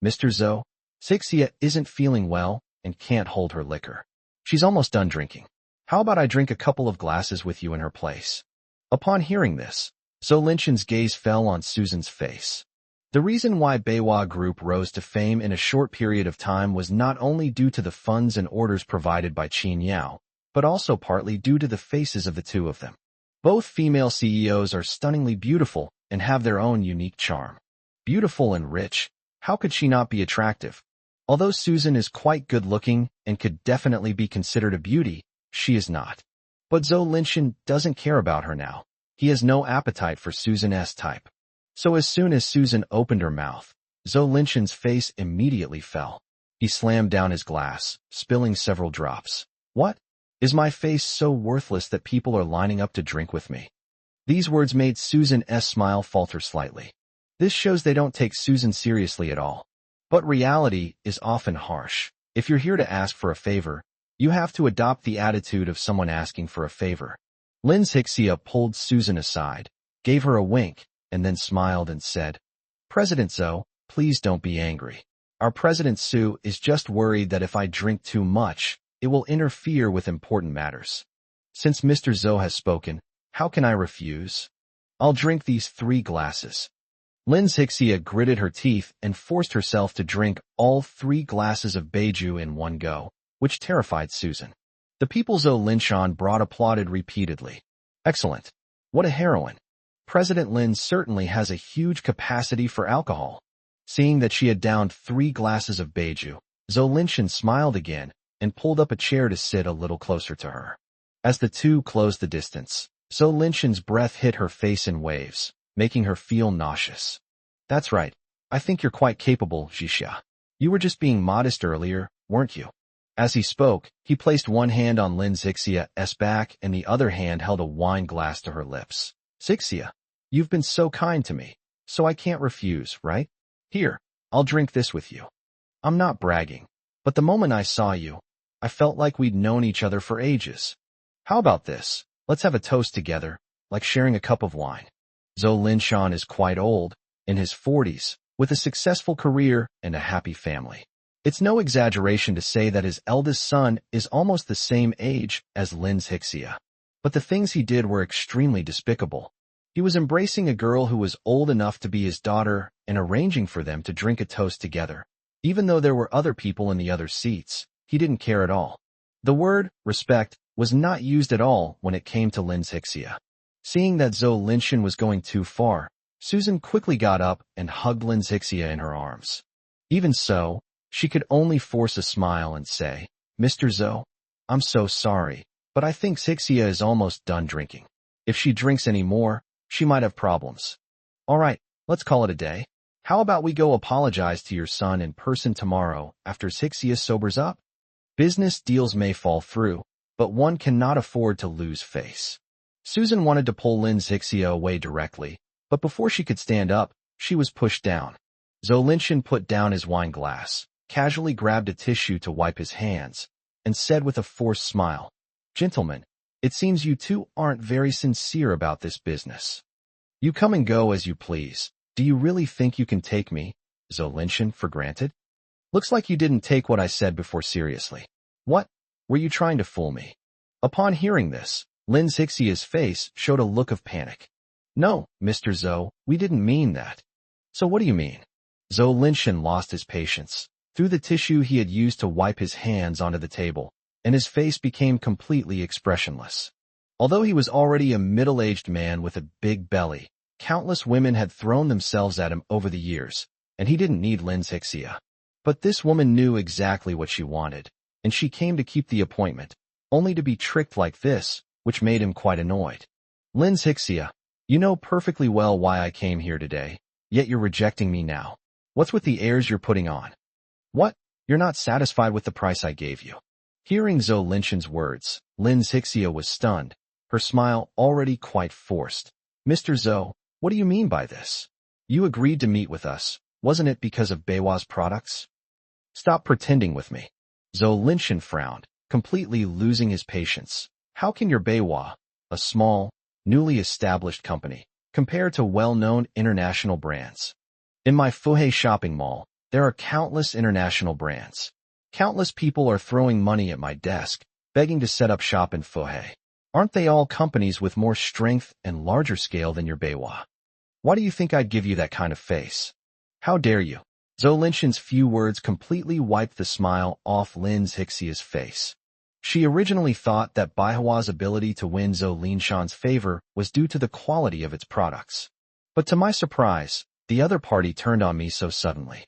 S1: Mr. Zhou, Zixia isn't feeling well and can't hold her liquor. She's almost done drinking. How about I drink a couple of glasses with you in her place? Upon hearing this, Zhou Linshan's gaze fell on Susan's face. The reason why Beihua Group rose to fame in a short period of time was not only due to the funds and orders provided by Qinyao, but also partly due to the faces of the two of them. Both female CEOs are stunningly beautiful and have their own unique charm. Beautiful and rich, how could she not be attractive? Although Susan is quite good-looking and could definitely be considered a beauty, she is not. But Zhou Linshan doesn't care about her now. He has no appetite for Susan's type. So as soon as Susan opened her mouth, Zhou Linshan's face immediately fell. He slammed down his glass, spilling several drops. What? Is my face so worthless that people are lining up to drink with me? These words made Susan's smile falter slightly. This shows they don't take Susan seriously at all. But reality is often harsh. If you're here to ask for a favor, you have to adopt the attitude of someone asking for a favor. Lin Zixia pulled Susan aside, gave her a wink, and then smiled and said, President Zhou, please don't be angry. Our President Su is just worried that if I drink too much, It will interfere with important matters. Since Mr. Zhou has spoken, how can I refuse? I'll drink these 3 glasses. Lin Zixia gritted her teeth and forced herself to drink all 3 glasses of beiju in one go, which terrified Susan. The people Zhou Linshan brought applauded repeatedly. Excellent. What a heroine. President Lin certainly has a huge capacity for alcohol. Seeing that she had downed 3 glasses of beiju, Zhou Linshan smiled again and pulled up a chair to sit a little closer to her. As the two closed the distance, Zhou Linshan's breath hit her face in waves, making her feel nauseous. That's right. I think you're quite capable, Zixia. You were just being modest earlier, weren't you? As he spoke, he placed one hand on Lin Zixia's back and the other hand held a wine glass to her lips. Zixia, you've been so kind to me, so I can't refuse, right? Here, I'll drink this with you. I'm not bragging, but the moment I saw you, I felt like we'd known each other for ages. How about this? Let's have a toast together, like sharing a cup of wine. Zhou Linshan is quite old, in his 40s, with a successful career and a happy family. It's no exaggeration to say that his eldest son is almost the same age as Lin Zixia. But the things he did were extremely despicable. He was embracing a girl who was old enough to be his daughter and arranging for them to drink a toast together. Even though there were other people in the other seats, he didn't care at all. The word, respect, was not used at all when it came to Lin Zixia. Seeing that Zhou Linshan was going too far, Susan quickly got up and hugged Lin Zixia in her arms. Even so, she could only force a smile and say, Mr. Zhou, I'm so sorry, but I think Zixia is almost done drinking. If she drinks any more, she might have problems. All right, let's call it a day. How about we go apologize to your son in person tomorrow after Zixia sobers up? Business deals may fall through, but one cannot afford to lose face. Susan wanted to pull Lin Zixia away directly, but before she could stand up, she was pushed down. Zhou Linshan put down his wine glass, casually grabbed a tissue to wipe his hands, and said with a forced smile, Gentlemen, it seems you two aren't very sincere about this business. You come and go as you please. Do you really think you can take me, Zhou Linshan, for granted? Looks like you didn't take what I said before seriously. What? Were you trying to fool me? Upon hearing this, Lin Zixia's face showed a look of panic. No, Mr. Zhou, we didn't mean that. So what do you mean? Zhou Linshan lost his patience, threw the tissue he had used to wipe his hands onto the table, and his face became completely expressionless. Although he was already a middle-aged man with a big belly, countless women had thrown themselves at him over the years, and he didn't need Lin Zixia. But this woman knew exactly what she wanted, and she came to keep the appointment, only to be tricked like this, which made him quite annoyed. Lin Zixia, you know perfectly well why I came here today, yet you're rejecting me now. What's with the airs you're putting on? What? You're not satisfied with the price I gave you? Hearing Zhou Linshan's words, Lin Zixia was stunned, her smile already quite forced. Mr. Zhou, what do you mean by this? You agreed to meet with us, wasn't it because of Beiwa's products? Stop pretending with me. Zhou Linshan frowned, completely losing his patience. How can your Beiwa, a small, newly established company, compare to well-known international brands? In my Fuhei shopping mall, there are countless international brands. Countless people are throwing money at my desk, begging to set up shop in Fuhei. Aren't they all companies with more strength and larger scale than your Beiwa? Why do you think I'd give you that kind of face? How dare you? Zhou Linshan's few words completely wiped the smile off Lin Zixia's face. She originally thought that Baihua's ability to win Zhou Linshan's favor was due to the quality of its products. But to my surprise, the other party turned on me so suddenly.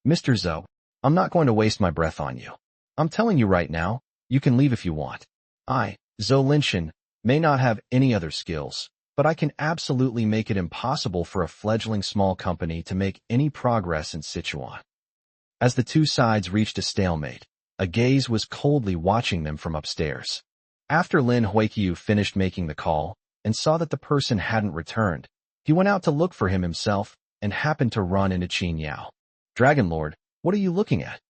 S1: Mr. Zhou, I'm not going to waste my breath on you. I'm telling you right now, you can leave if you want. I, Zhou Linshan, may not have any other skills, but I can absolutely make it impossible for a fledgling small company to make any progress in Sichuan. As the two sides reached a stalemate, a gaze was coldly watching them from upstairs. After Lin Huiqiu finished making the call and saw that the person hadn't returned, he went out to look for him himself and happened to run into Qin Yao. Dragon Lord, what are you looking at?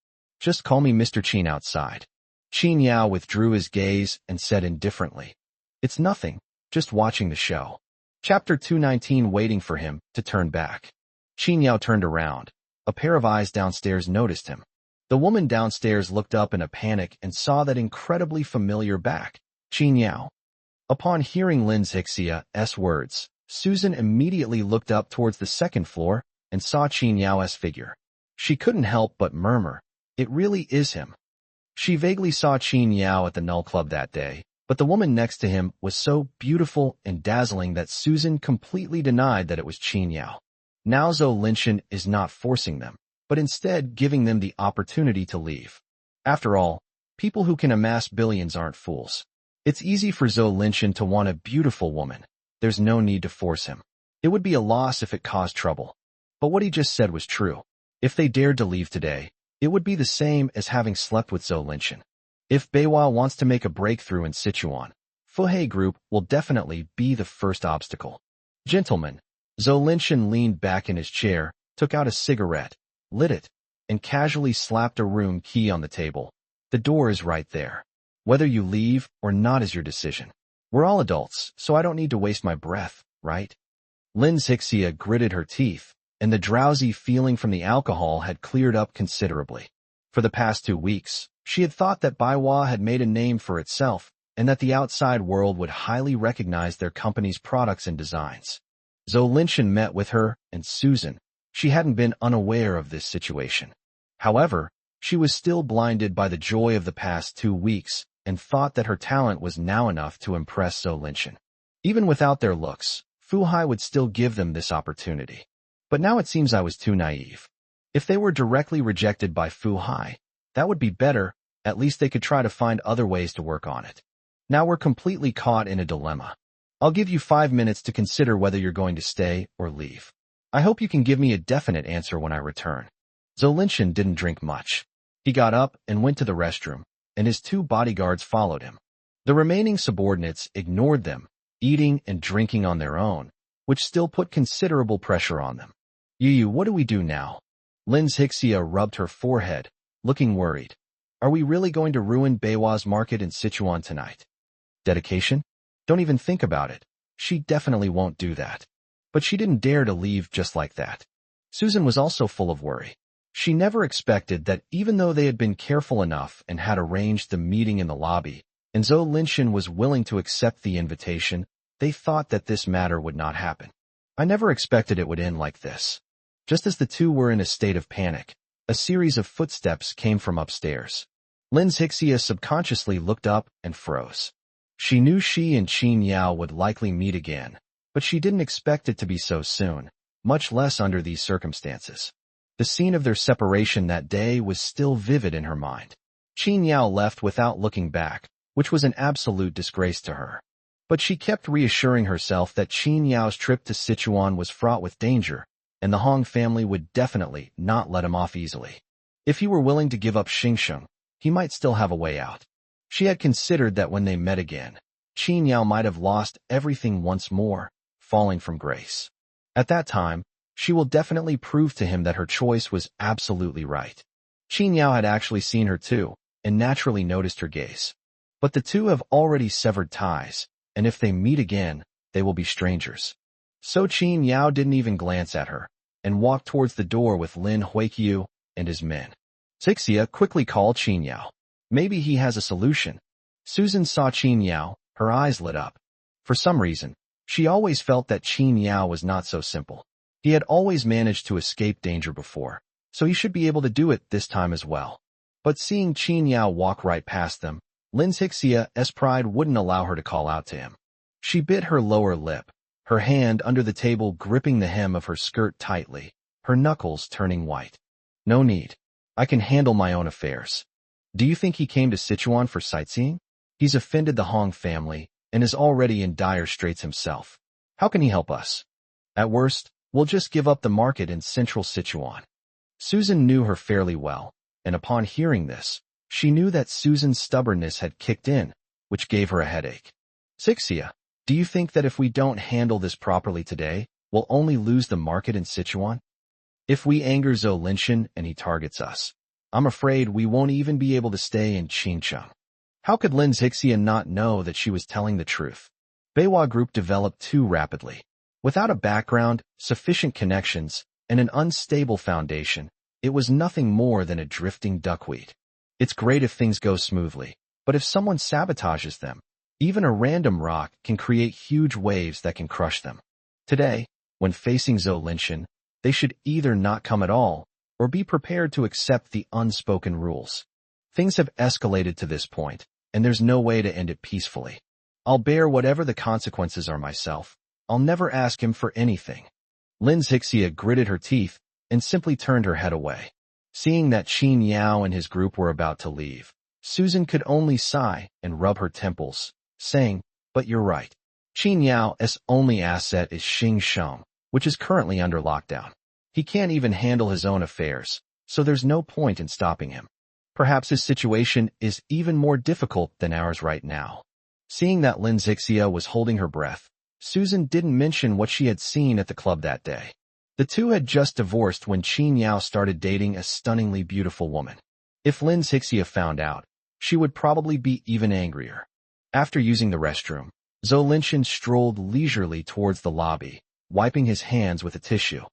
S1: Just call me Mr. Qin outside. Qin Yao withdrew his gaze and said indifferently, It's nothing, just watching the show. Chapter 219 waiting for him to turn back. Qin Yao turned around. A pair of eyes downstairs noticed him. The woman downstairs looked up in a panic and saw that incredibly familiar back, Qin Yao. Upon hearing Lin Xixia's words, Susan immediately looked up towards the second floor and saw Qin Yao's figure. She couldn't help but murmur, "It really is him." She vaguely saw Qin Yao at the Null Club that day, but the woman next to him was so beautiful and dazzling that Susan completely denied that it was Qin Yao. Now Zhou Linshan is not forcing them, but instead giving them the opportunity to leave. After all, people who can amass billions aren't fools. It's easy for Zhou Linshan to want a beautiful woman. There's no need to force him. It would be a loss if it caused trouble. But what he just said was true. If they dared to leave today, it would be the same as having slept with Zhou Linshan. If Beiwa wants to make a breakthrough in Sichuan, Fuhei Group will definitely be the first obstacle. Gentlemen, Zhou Linshan leaned back in his chair, took out a cigarette, lit it, and casually slapped a room key on the table. The door is right there. Whether you leave or not is your decision. We're all adults, so I don't need to waste my breath, right? Lin Xixia gritted her teeth, and the drowsy feeling from the alcohol had cleared up considerably. For the past 2 weeks, she had thought that Baiwa had made a name for itself, and that the outside world would highly recognize their company's products and designs. Zhou Linshan met with her and Susan. She hadn't been unaware of this situation. However, she was still blinded by the joy of the past 2 weeks and thought that her talent was now enough to impress Zhou Linshan. Even without their looks, Fu Hai would still give them this opportunity. But now it seems I was too naive. If they were directly rejected by Fu Hai, that would be better. At least they could try to find other ways to work on it. Now we're completely caught in a dilemma. I'll give you 5 minutes to consider whether you're going to stay or leave. I hope you can give me a definite answer when I return. Zhou Linshan didn't drink much. He got up and went to the restroom, and his 2 bodyguards followed him. The remaining subordinates ignored them, eating and drinking on their own, which still put considerable pressure on them. Yu, what do we do now? Lin Xixia rubbed her forehead, looking worried. Are we really going to ruin Beiwa's market in Sichuan tonight? Dedication? Don't even think about it. She definitely won't do that. But she didn't dare to leave just like that. Susan was also full of worry. She never expected that even though they had been careful enough and had arranged the meeting in the lobby, and Zhou Linshan was willing to accept the invitation, they thought that this matter would not happen. I never expected it would end like this. Just as the two were in a state of panic, a series of footsteps came from upstairs. Lin Xixia subconsciously looked up and froze. She knew she and Qin Yao would likely meet again, but she didn't expect it to be so soon, much less under these circumstances. The scene of their separation that day was still vivid in her mind. Qin Yao left without looking back, which was an absolute disgrace to her. But she kept reassuring herself that Qin Yao's trip to Sichuan was fraught with danger, and the Hong family would definitely not let him off easily. If he were willing to give up Xingsheng, he might still have a way out. She had considered that when they met again, Qin Yao might have lost everything once more, falling from grace. At that time, she will definitely prove to him that her choice was absolutely right. Qin Yao had actually seen her too, and naturally noticed her gaze. But the two have already severed ties, and if they meet again, they will be strangers. So Qin Yao didn't even glance at her, and walked towards the door with Lin Huiqiu and his men. Xixia quickly called Qin Yao. Maybe he has a solution. Susan saw Qin Yao, her eyes lit up. For some reason, she always felt that Qin Yao was not so simple. He had always managed to escape danger before, so he should be able to do it this time as well. But seeing Qin Yao walk right past them, Lin Xixia's pride wouldn't allow her to call out to him. She bit her lower lip, her hand under the table gripping the hem of her skirt tightly, her knuckles turning white. No need. I can handle my own affairs. Do you think he came to Sichuan for sightseeing? He's offended the Hong family and is already in dire straits himself. How can he help us? At worst, we'll just give up the market in central Sichuan. Susan knew her fairly well, and upon hearing this, she knew that Susan's stubbornness had kicked in, which gave her a headache. Xixia, do you think that if we don't handle this properly today, we'll only lose the market in Sichuan? If we anger Zhou Linshan and he targets us, I'm afraid we won't even be able to stay in Xincheng. How could Lin Xixia not know that she was telling the truth? Beiwa Group developed too rapidly. Without a background, sufficient connections, and an unstable foundation, It was nothing more than a drifting duckweed. It's great if things go smoothly, but if someone sabotages them, even a random rock can create huge waves that can crush them. Today, when facing Zhou Linshan, they should either not come at all or be prepared to accept the unspoken rules. Things have escalated to this point, and there's no way to end it peacefully. I'll bear whatever the consequences are myself. I'll never ask him for anything. Lin Zixia gritted her teeth and simply turned her head away. Seeing that Qin Yao and his group were about to leave, Susan could only sigh and rub her temples, saying, "But you're right. Qin Yao's only asset is Xing Sheng, which is currently under lockdown. He can't even handle his own affairs, so there's no point in stopping him. Perhaps his situation is even more difficult than ours right now." Seeing that Lin Zixia was holding her breath, Susan didn't mention what she had seen at the club that day. The two had just divorced when Qin Yao started dating a stunningly beautiful woman. If Lin Zixia found out, she would probably be even angrier. After using the restroom, Zhou Linshan strolled leisurely towards the lobby, wiping his hands with a tissue.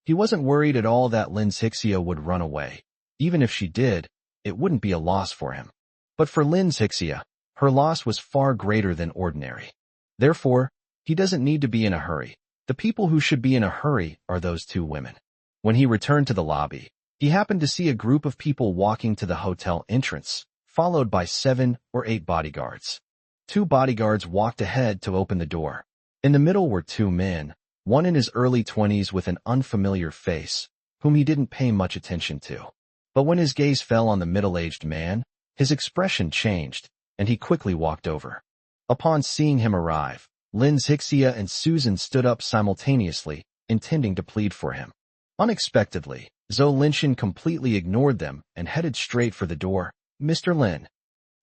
S1: He wasn't worried at all that Lin Zixia would run away. Even if she did, it wouldn't be a loss for him. But for Lin Zixia, her loss was far greater than ordinary. Therefore, he doesn't need to be in a hurry. The people who should be in a hurry are those two women. When he returned to the lobby, he happened to see a group of people walking to the hotel entrance, followed by 7 or 8 bodyguards. 2 bodyguards walked ahead to open the door. In the middle were 2 men, one in his early 20s with an unfamiliar face, whom he didn't pay much attention to. But when his gaze fell on the middle-aged man, his expression changed, and he quickly walked over. Upon seeing him arrive, Lin Zixia and Susan stood up simultaneously, intending to plead for him. Unexpectedly, Zhou Linshan completely ignored them and headed straight for the door. "Mr. Lin."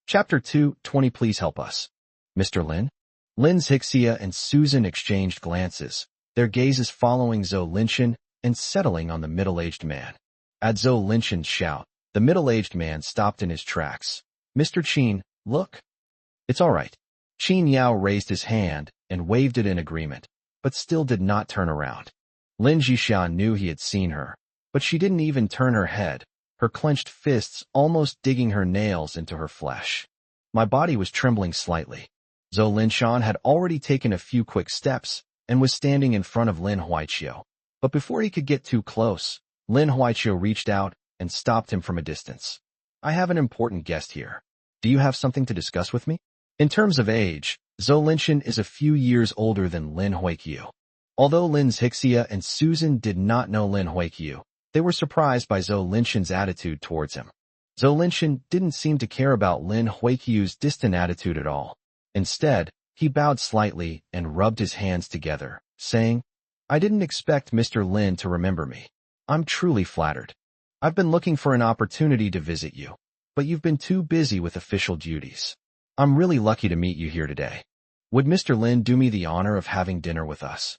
S1: Chapter 2:20 Please help us. "Mr. Lin?" Lin Zixia and Susan exchanged glances, their gazes following Zhou Linshan and settling on the middle-aged man. At Zhou Linshan's shout, the middle-aged man stopped in his tracks. "Mr. Qin, look." "It's all right." Qin Yao raised his hand and waved it in agreement, but still did not turn around. Lin Zixia knew he had seen her, but she didn't even turn her head, her clenched fists almost digging her nails into her flesh. My body was trembling slightly. Zhou Linshan had already taken a few quick steps and was standing in front of Lin Huaiqiu. But before he could get too close, Lin Huaiqiu reached out and stopped him from a distance. "I have an important guest here. Do you have something to discuss with me?" In terms of age, Zhou Linshan is a few years older than Lin Huaiqiu. Although Lin Zixia and Susan did not know Lin Huaiqiu, they were surprised by Zhou Linshan's attitude towards him. Zhou Linshan didn't seem to care about Lin Huaiqiu's distant attitude at all. Instead, he bowed slightly and rubbed his hands together, saying, "I didn't expect Mr. Lin to remember me. I'm truly flattered. I've been looking for an opportunity to visit you, but you've been too busy with official duties. I'm really lucky to meet you here today. Would Mr. Lin do me the honor of having dinner with us?"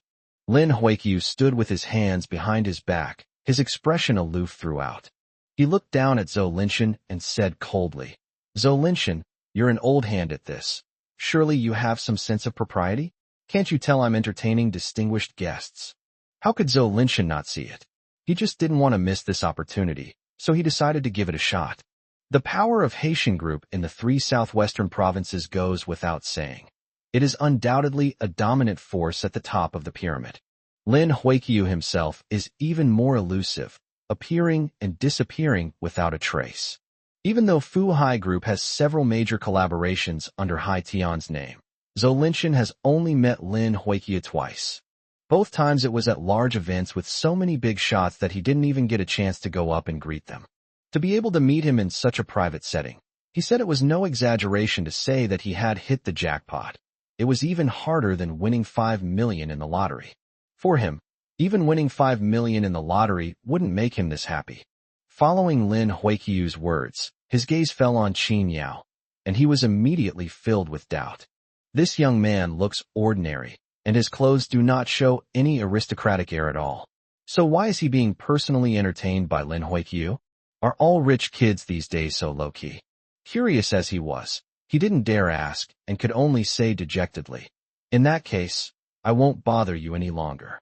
S1: Lin Huaiqiu stood with his hands behind his back, his expression aloof throughout. He looked down at Zhou Linshan and said coldly, "Zhou Linshan, you're an old hand at this. Surely you have some sense of propriety? Can't you tell I'm entertaining distinguished guests?" How could Zhou Linshan not see it? He just didn't want to miss this opportunity, so he decided to give it a shot. The power of Haitian Group in the 3 southwestern provinces goes without saying. It is undoubtedly a dominant force at the top of the pyramid. Lin Huaiqiu himself is even more elusive, appearing and disappearing without a trace. Even though Fu Hai Group has several major collaborations under Hai Tian's name, Zhou Linshan has only met Lin Huaiqiu twice. Both times it was at large events with so many big shots that he didn't even get a chance to go up and greet them. To be able to meet him in such a private setting, he said it was no exaggeration to say that he had hit the jackpot. It was even harder than winning 5 million in the lottery. For him, even winning 5 million in the lottery wouldn't make him this happy. Following Lin Huaiqiu's words, his gaze fell on Qin Yao, and he was immediately filled with doubt. This young man looks ordinary, and his clothes do not show any aristocratic air at all. So why is he being personally entertained by Lin Huaiqiu? Are all rich kids these days so low-key? Curious as he was, he didn't dare ask and could only say dejectedly, "In that case, I won't bother you any longer.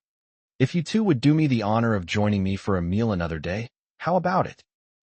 S1: If you two would do me the honor of joining me for a meal another day, How about it?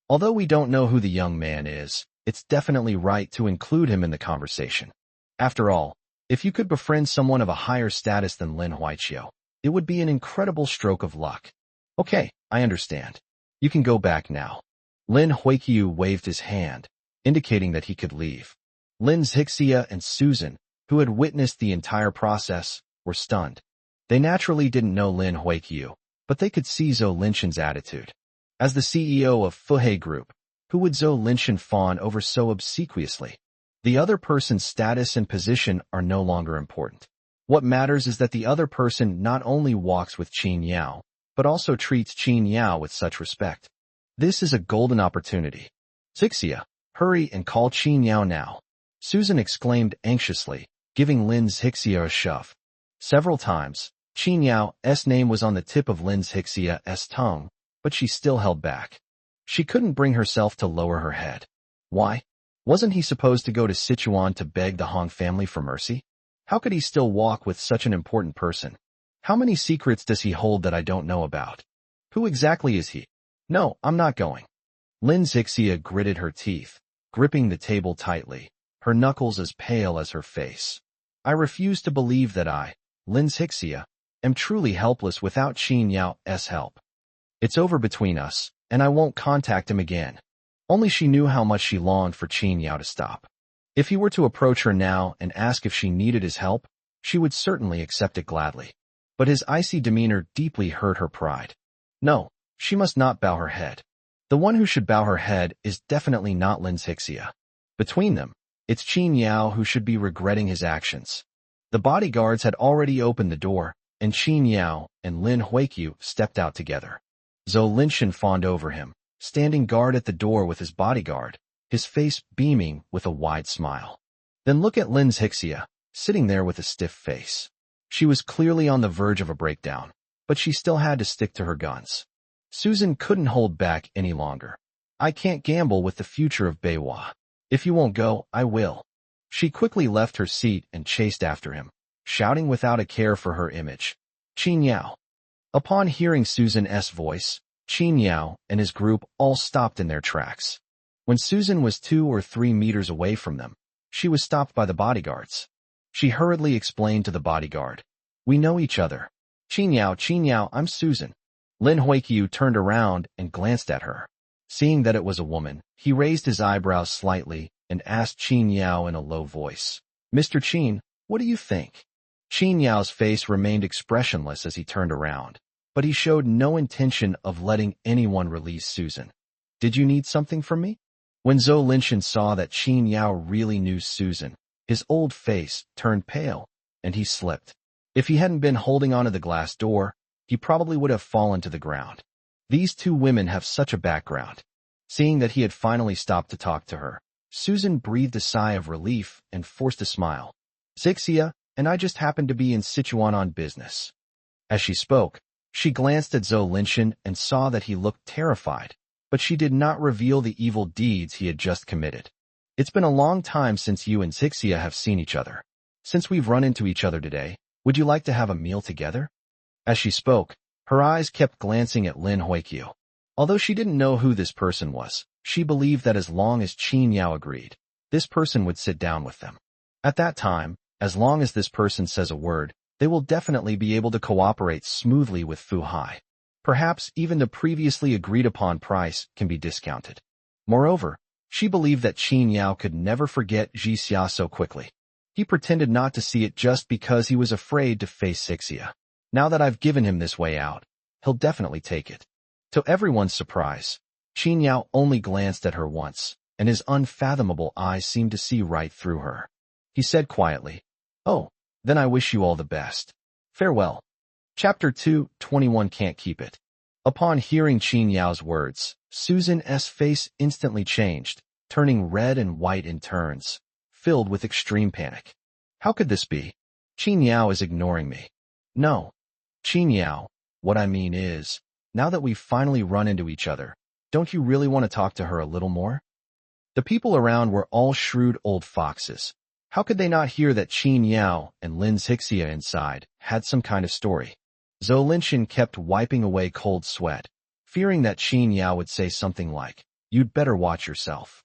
S1: Although we don't know who the young man is, it's definitely right to include him in the conversation. After all, if you could befriend someone of a higher status than Lin Huiqiu, it would be an incredible stroke of luck. Okay, I understand. You can go back now. Lin Huiqiu waved his hand, indicating that he could leave. Lin Zixia and Susan, who had witnessed the entire process, were stunned. They naturally didn't know Lin Huiqiu, but they could see Zhou Linshan's attitude. As the CEO of Fuhe Group, who would Zhou Linshan fawn over so obsequiously? The other person's status and position are no longer important. What matters is that the other person not only walks with Qin Yao, but also treats Qin Yao with such respect. This is a golden opportunity. Zixia, hurry and call Qin Yao now. Susan exclaimed anxiously, giving Lin Zixia a shove. Several times, Qin Yao's name was on the tip of Lin Zixia's tongue, but she still held back. She couldn't bring herself to lower her head. Why? Wasn't he supposed to go to Sichuan to beg the Hong family for mercy? How could he still walk with such an important person? How many secrets does he hold that I don't know about? Who exactly is he? No, I'm not going. Lin Zixia gritted her teeth, gripping the table tightly, her knuckles as pale as her face. I refuse to believe that I, Lin Zixia, am truly helpless without Qin Yao's help. It's over between us, and I won't contact him again. Only she knew how much she longed for Qin Yao to stop. If he were to approach her now and ask if she needed his help, she would certainly accept it gladly. But his icy demeanor deeply hurt her pride. No, she must not bow her head. The one who should bow her head is definitely not Lin Zixia. Between them, it's Qin Yao who should be regretting his actions. The bodyguards had already opened the door, and Qin Yao and Lin Huiqiu stepped out together. Zhou Linshan fawned over him, standing guard at the door with his bodyguard, his face beaming with a wide smile. Then look at Lin Zixia, sitting there with a stiff face. She was clearly on the verge of a breakdown, but she still had to stick to her guns. Susan couldn't hold back any longer. I can't gamble with the future of Beihua. If you won't go, I will. She quickly left her seat and chased after him, shouting without a care for her image. Qin Yao. Upon hearing Susan's voice, Qin Yao and his group all stopped in their tracks. When Susan was 2 or 3 meters away from them, she was stopped by the bodyguards. She hurriedly explained to the bodyguard, "We know each other. Qin Yao, I'm Susan." Lin Huiqiu turned around and glanced at her. Seeing that it was a woman, he raised his eyebrows slightly and asked Qin Yao in a low voice, "Mr. Qin, what do you think?" Qin Yao's face remained expressionless as he turned around, but he showed no intention of letting anyone release Susan. "Did you need something from me?" When Zhou Linshan saw that Qin Yao really knew Susan, his old face turned pale, and he slipped. If he hadn't been holding onto the glass door, he probably would have fallen to the ground. These two women have such a background. Seeing that he had finally stopped to talk to her, Susan breathed a sigh of relief and forced a smile. "Zixia, and I just happened to be in Sichuan on business." As she spoke, she glanced at Zhou Linshan and saw that he looked terrified, but she did not reveal the evil deeds he had just committed. "It's been a long time since you and Zixia have seen each other. Since we've run into each other today, would you like to have a meal together?" As she spoke, her eyes kept glancing at Lin Huiqiu. Although she didn't know who this person was, she believed that as long as Qin Yao agreed, this person would sit down with them. At that time, as long as this person says a word, they will definitely be able to cooperate smoothly with Fu Hai. Perhaps even the previously agreed-upon price can be discounted. Moreover, she believed that Qin Yao could never forget Ji Xia so quickly. He pretended not to see it just because he was afraid to face Zixia. Now that I've given him this way out, he'll definitely take it. To everyone's surprise, Qin Yao only glanced at her once, and his unfathomable eyes seemed to see right through her. He said quietly, "Oh, then I wish you all the best. Farewell." Chapter 2:21 Can't Keep It. Upon hearing Qin Yao's words, Susan's face instantly changed, turning red and white in turns, filled with extreme panic. How could this be? Qin Yao is ignoring me. No. Qin Yao, what I mean is, now that we've finally run into each other, don't you really want to talk to her a little more? The people around were all shrewd old foxes. How could they not hear that Qin Yao and Lin Zixia inside had some kind of story? Zhou Linshan kept wiping away cold sweat, fearing that Qin Yao would say something like, "You'd better watch yourself.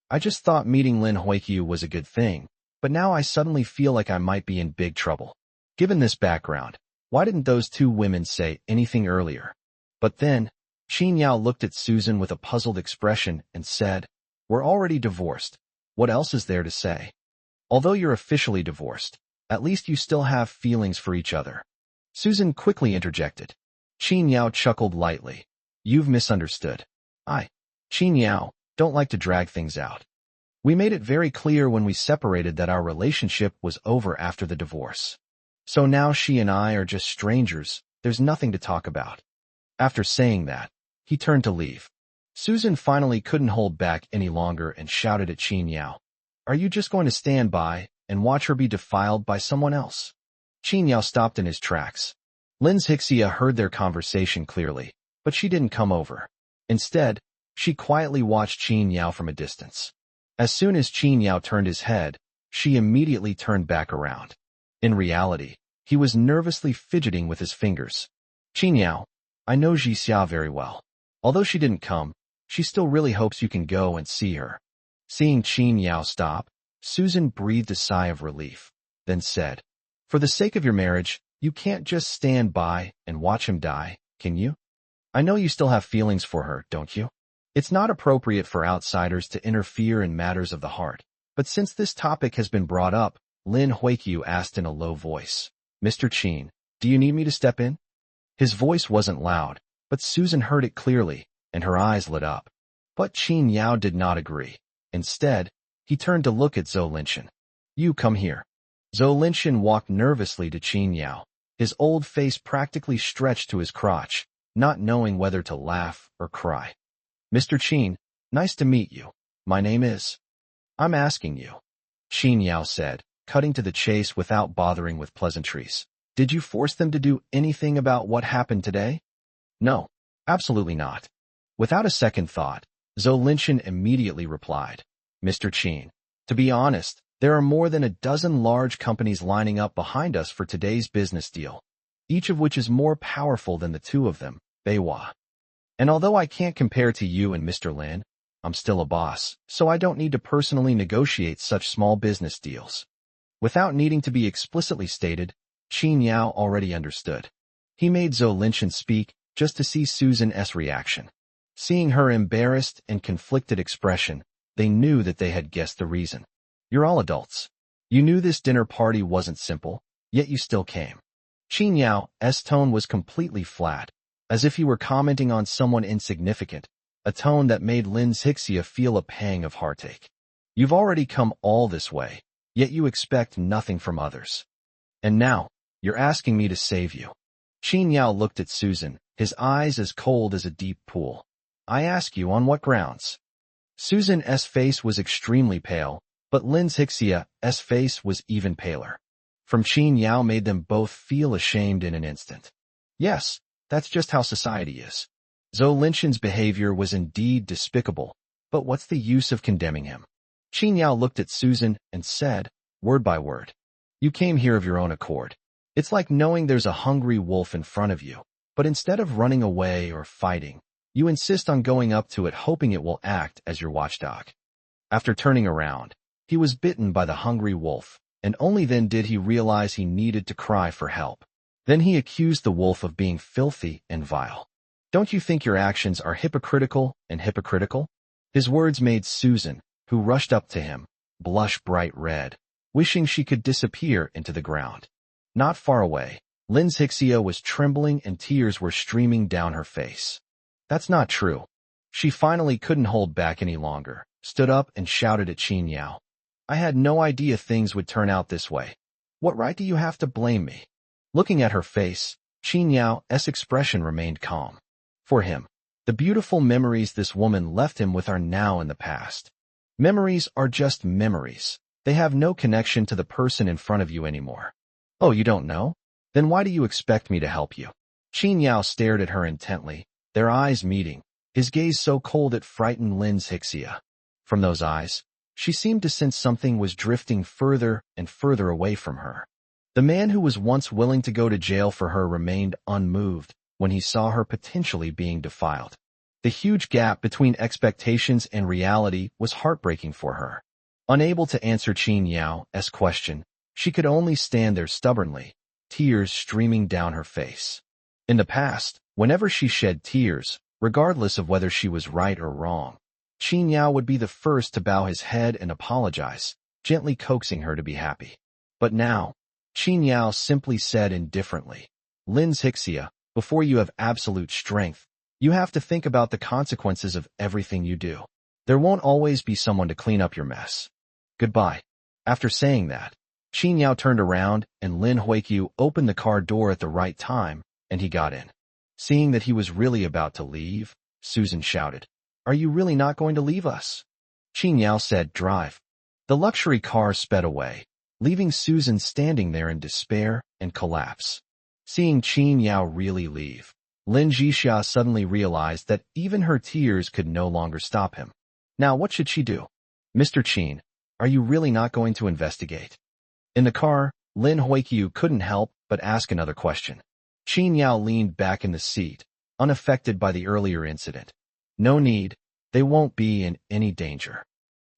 S1: I just thought meeting Lin Huiqiu was a good thing, but now I suddenly feel like I might be in big trouble." Given this background, why didn't those two women say anything earlier? But then, Qin Yao looked at Susan with a puzzled expression and said, "We're already divorced. What else is there to say? Although you're officially divorced, at least you still have feelings for each other." Susan quickly interjected. Qin Yao chuckled lightly. "You've misunderstood. Qin Yao, don't like to drag things out. We made it very clear when we separated that our relationship was over after the divorce. So now she and I are just strangers, there's nothing to talk about." After saying that, he turned to leave. Susan finally couldn't hold back any longer and shouted at Qin Yao, "Are you just going to stand by and watch her be defiled by someone else?" Qin Yao stopped in his tracks. Lin Hixia heard their conversation clearly, but she didn't come over. Instead, she quietly watched Qin Yao from a distance. As soon as Qin Yao turned his head, she immediately turned back around. In reality, he was nervously fidgeting with his fingers. "Qin Yao, I know Ji Xia very well. Although she didn't come, she still really hopes you can go and see her." Seeing Qin Yao stop, Susan breathed a sigh of relief, then said, "For the sake of your marriage, you can't just stand by and watch him die, can you? I know you still have feelings for her, don't you? It's not appropriate for outsiders to interfere in matters of the heart. But since this topic has been brought up," Lin Huiqiu asked in a low voice, "Mr. Qin, do you need me to step in?" His voice wasn't loud, but Susan heard it clearly, and her eyes lit up. But Qin Yao did not agree. Instead, he turned to look at Zhou Linshan. "You come here." Zhou Linshan walked nervously to Qin Yao, his old face practically stretched to his crotch, not knowing whether to laugh or cry. "Mr. Qin, nice to meet you. My name is—" "I'm asking you," Qin Yao said, cutting to the chase without bothering with pleasantries. "Did you force them to do anything about what happened today?" "No, absolutely not." Without a second thought, Zhou Linshan immediately replied, "Mr. Qin, to be honest, there are more than a dozen large companies lining up behind us for today's business deal, each of which is more powerful than the two of them, Beiwa. And although I can't compare to you and Mr. Lin, I'm still a boss, so I don't need to personally negotiate such small business deals." Without needing to be explicitly stated, Qin Yao already understood. He made Zhou Linshan speak just to see Susan's reaction. Seeing her embarrassed and conflicted expression, they knew that they had guessed the reason. "You're all adults. You knew this dinner party wasn't simple, yet you still came." Qin Yao's tone was completely flat, as if he were commenting on someone insignificant, a tone that made Lin Hixia feel a pang of heartache. "You've already come all this way, yet you expect nothing from others. And now, you're asking me to save you." Qin Yao looked at Susan, his eyes as cold as a deep pool. "I ask you on what grounds?" Susan's face was extremely pale, but Lin Hixia's face was even paler. From Qin Yao made them both feel ashamed in an instant. Yes, that's just how society is. Zhou Linshan's behavior was indeed despicable, but what's the use of condemning him? Qin Yao looked at Susan and said, word by word, "You came here of your own accord. It's like knowing there's a hungry wolf in front of you, but instead of running away or fighting, you insist on going up to it hoping it will act as your watchdog." After turning around, he was bitten by the hungry wolf, and only then did he realize he needed to cry for help. Then he accused the wolf of being filthy and vile. "Don't you think your actions are hypocritical and hypocritical?" His words made Susan, who rushed up to him, blush bright red, wishing she could disappear into the ground. Not far away, Lin Hixia was trembling and tears were streaming down her face. "That's not true." She finally couldn't hold back any longer, stood up and shouted at Qin Yao. "I had no idea things would turn out this way. What right do you have to blame me?" Looking at her face, Qin Yao's expression remained calm. For him, the beautiful memories this woman left him with are now in the past. Memories are just memories. They have no connection to the person in front of you anymore. "Oh, you don't know? Then why do you expect me to help you?" Qin Yao stared at her intently, their eyes meeting, his gaze so cold it frightened Lin Hixia. From those eyes, she seemed to sense something was drifting further and further away from her. The man who was once willing to go to jail for her remained unmoved, when he saw her potentially being defiled. The huge gap between expectations and reality was heartbreaking for her. Unable to answer Qin Yao's question, she could only stand there stubbornly, tears streaming down her face. In the past, whenever she shed tears, regardless of whether she was right or wrong, Qin Yao would be the first to bow his head and apologize, gently coaxing her to be happy. But now, Qin Yao simply said indifferently, "Lin Xixia, before you have absolute strength, you have to think about the consequences of everything you do. There won't always be someone to clean up your mess. Goodbye." After saying that, Qin Yao turned around and Lin Huiqiu opened the car door at the right time, and he got in. Seeing that he was really about to leave, Susan shouted, "Are you really not going to leave us?" Qin Yao said, "Drive." The luxury car sped away, leaving Susan standing there in despair and collapse. Seeing Qin Yao really leave, Lin Jixia suddenly realized that even her tears could no longer stop him. Now what should she do? "Mr. Qin, are you really not going to investigate?" In the car, Lin Huiqiu couldn't help but ask another question. Qin Yao leaned back in the seat, unaffected by the earlier incident. "No need, they won't be in any danger."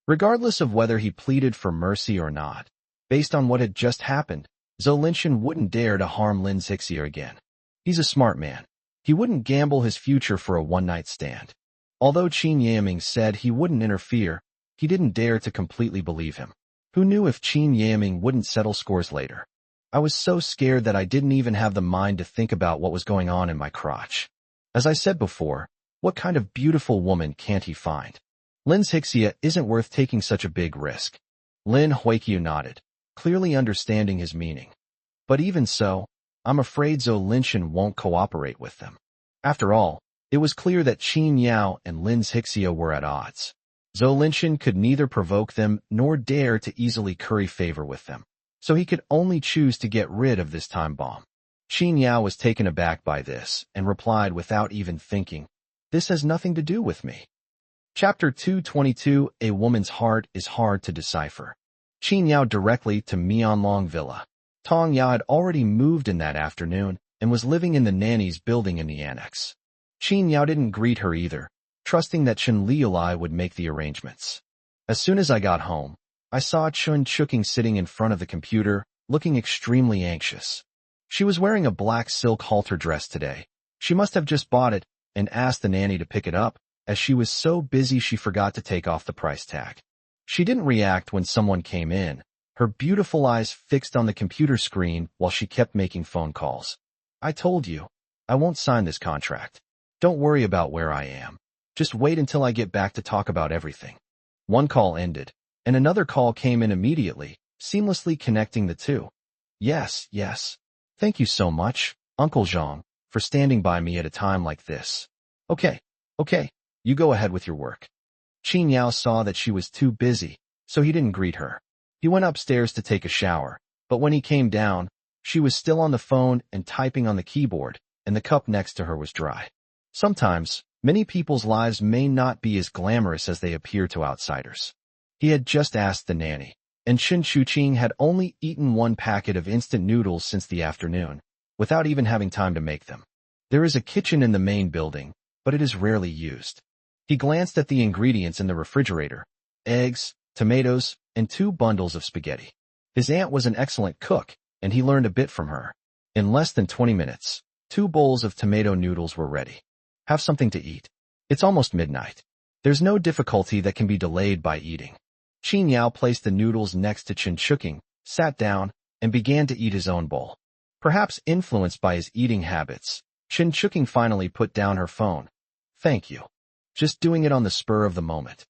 S1: Regardless of whether he pleaded for mercy or not, based on what had just happened, Zhou Linshan wouldn't dare to harm Lin Xixia again. He's a smart man. He wouldn't gamble his future for a one-night stand. Although Qin Yaming said he wouldn't interfere, he didn't dare to completely believe him. Who knew if Qin Yaming wouldn't settle scores later? I was so scared that I didn't even have the mind to think about what was going on in my crotch. As I said before, what kind of beautiful woman can't he find? Lin Xixia isn't worth taking such a big risk. Lin Huiqiu nodded, clearly understanding his meaning. But even so, I'm afraid Zhou Linshan won't cooperate with them. After all, it was clear that Qin Yao and Lin Xixia were at odds. Zhou Linshan could neither provoke them nor dare to easily curry favor with them, so he could only choose to get rid of this time bomb. Qin Yao was taken aback by this and replied without even thinking, "This has nothing to do with me." Chapter 222, A Woman's Heart is Hard to Decipher. Qin Yao directly to Mianlong Villa. Tong Yao had already moved in that afternoon and was living in the nanny's building in the annex. Qin Yao didn't greet her either, trusting that Chen Liulai would make the arrangements. As soon as I got home, I saw Chun Chuking sitting in front of the computer, looking extremely anxious. She was wearing a black silk halter dress today. She must have just bought it and asked the nanny to pick it up, as she was so busy she forgot to take off the price tag. She didn't react when someone came in, her beautiful eyes fixed on the computer screen while she kept making phone calls. "I told you, I won't sign this contract. Don't worry about where I am. Just wait until I get back to talk about everything." One call ended, and another call came in immediately, seamlessly connecting the two. Yes. Thank you so much, Uncle Zhang, for standing by me at a time like this." Okay, you go ahead with your work." Qin Yao saw that she was too busy, so he didn't greet her. He went upstairs to take a shower, but when he came down, she was still on the phone and typing on the keyboard, and the cup next to her was dry. Sometimes, many people's lives may not be as glamorous as they appear to outsiders. He had just asked the nanny, and Chen Chuqing had only eaten one packet of instant noodles since the afternoon, without even having time to make them. There is a kitchen in the main building, but it is rarely used. He glanced at the ingredients in the refrigerator: eggs, tomatoes, and 2 bundles of spaghetti. His aunt was an excellent cook, and he learned a bit from her. In less than 20 minutes, 2 bowls of tomato noodles were ready. Have something to eat. It's almost midnight. There's no difficulty that can be delayed by eating. Qin Yao placed the noodles next to Chen Chuking, sat down, and began to eat his own bowl. Perhaps influenced by his eating habits, Chen Chuking finally put down her phone. "Thank you. Just doing it on the spur of the moment.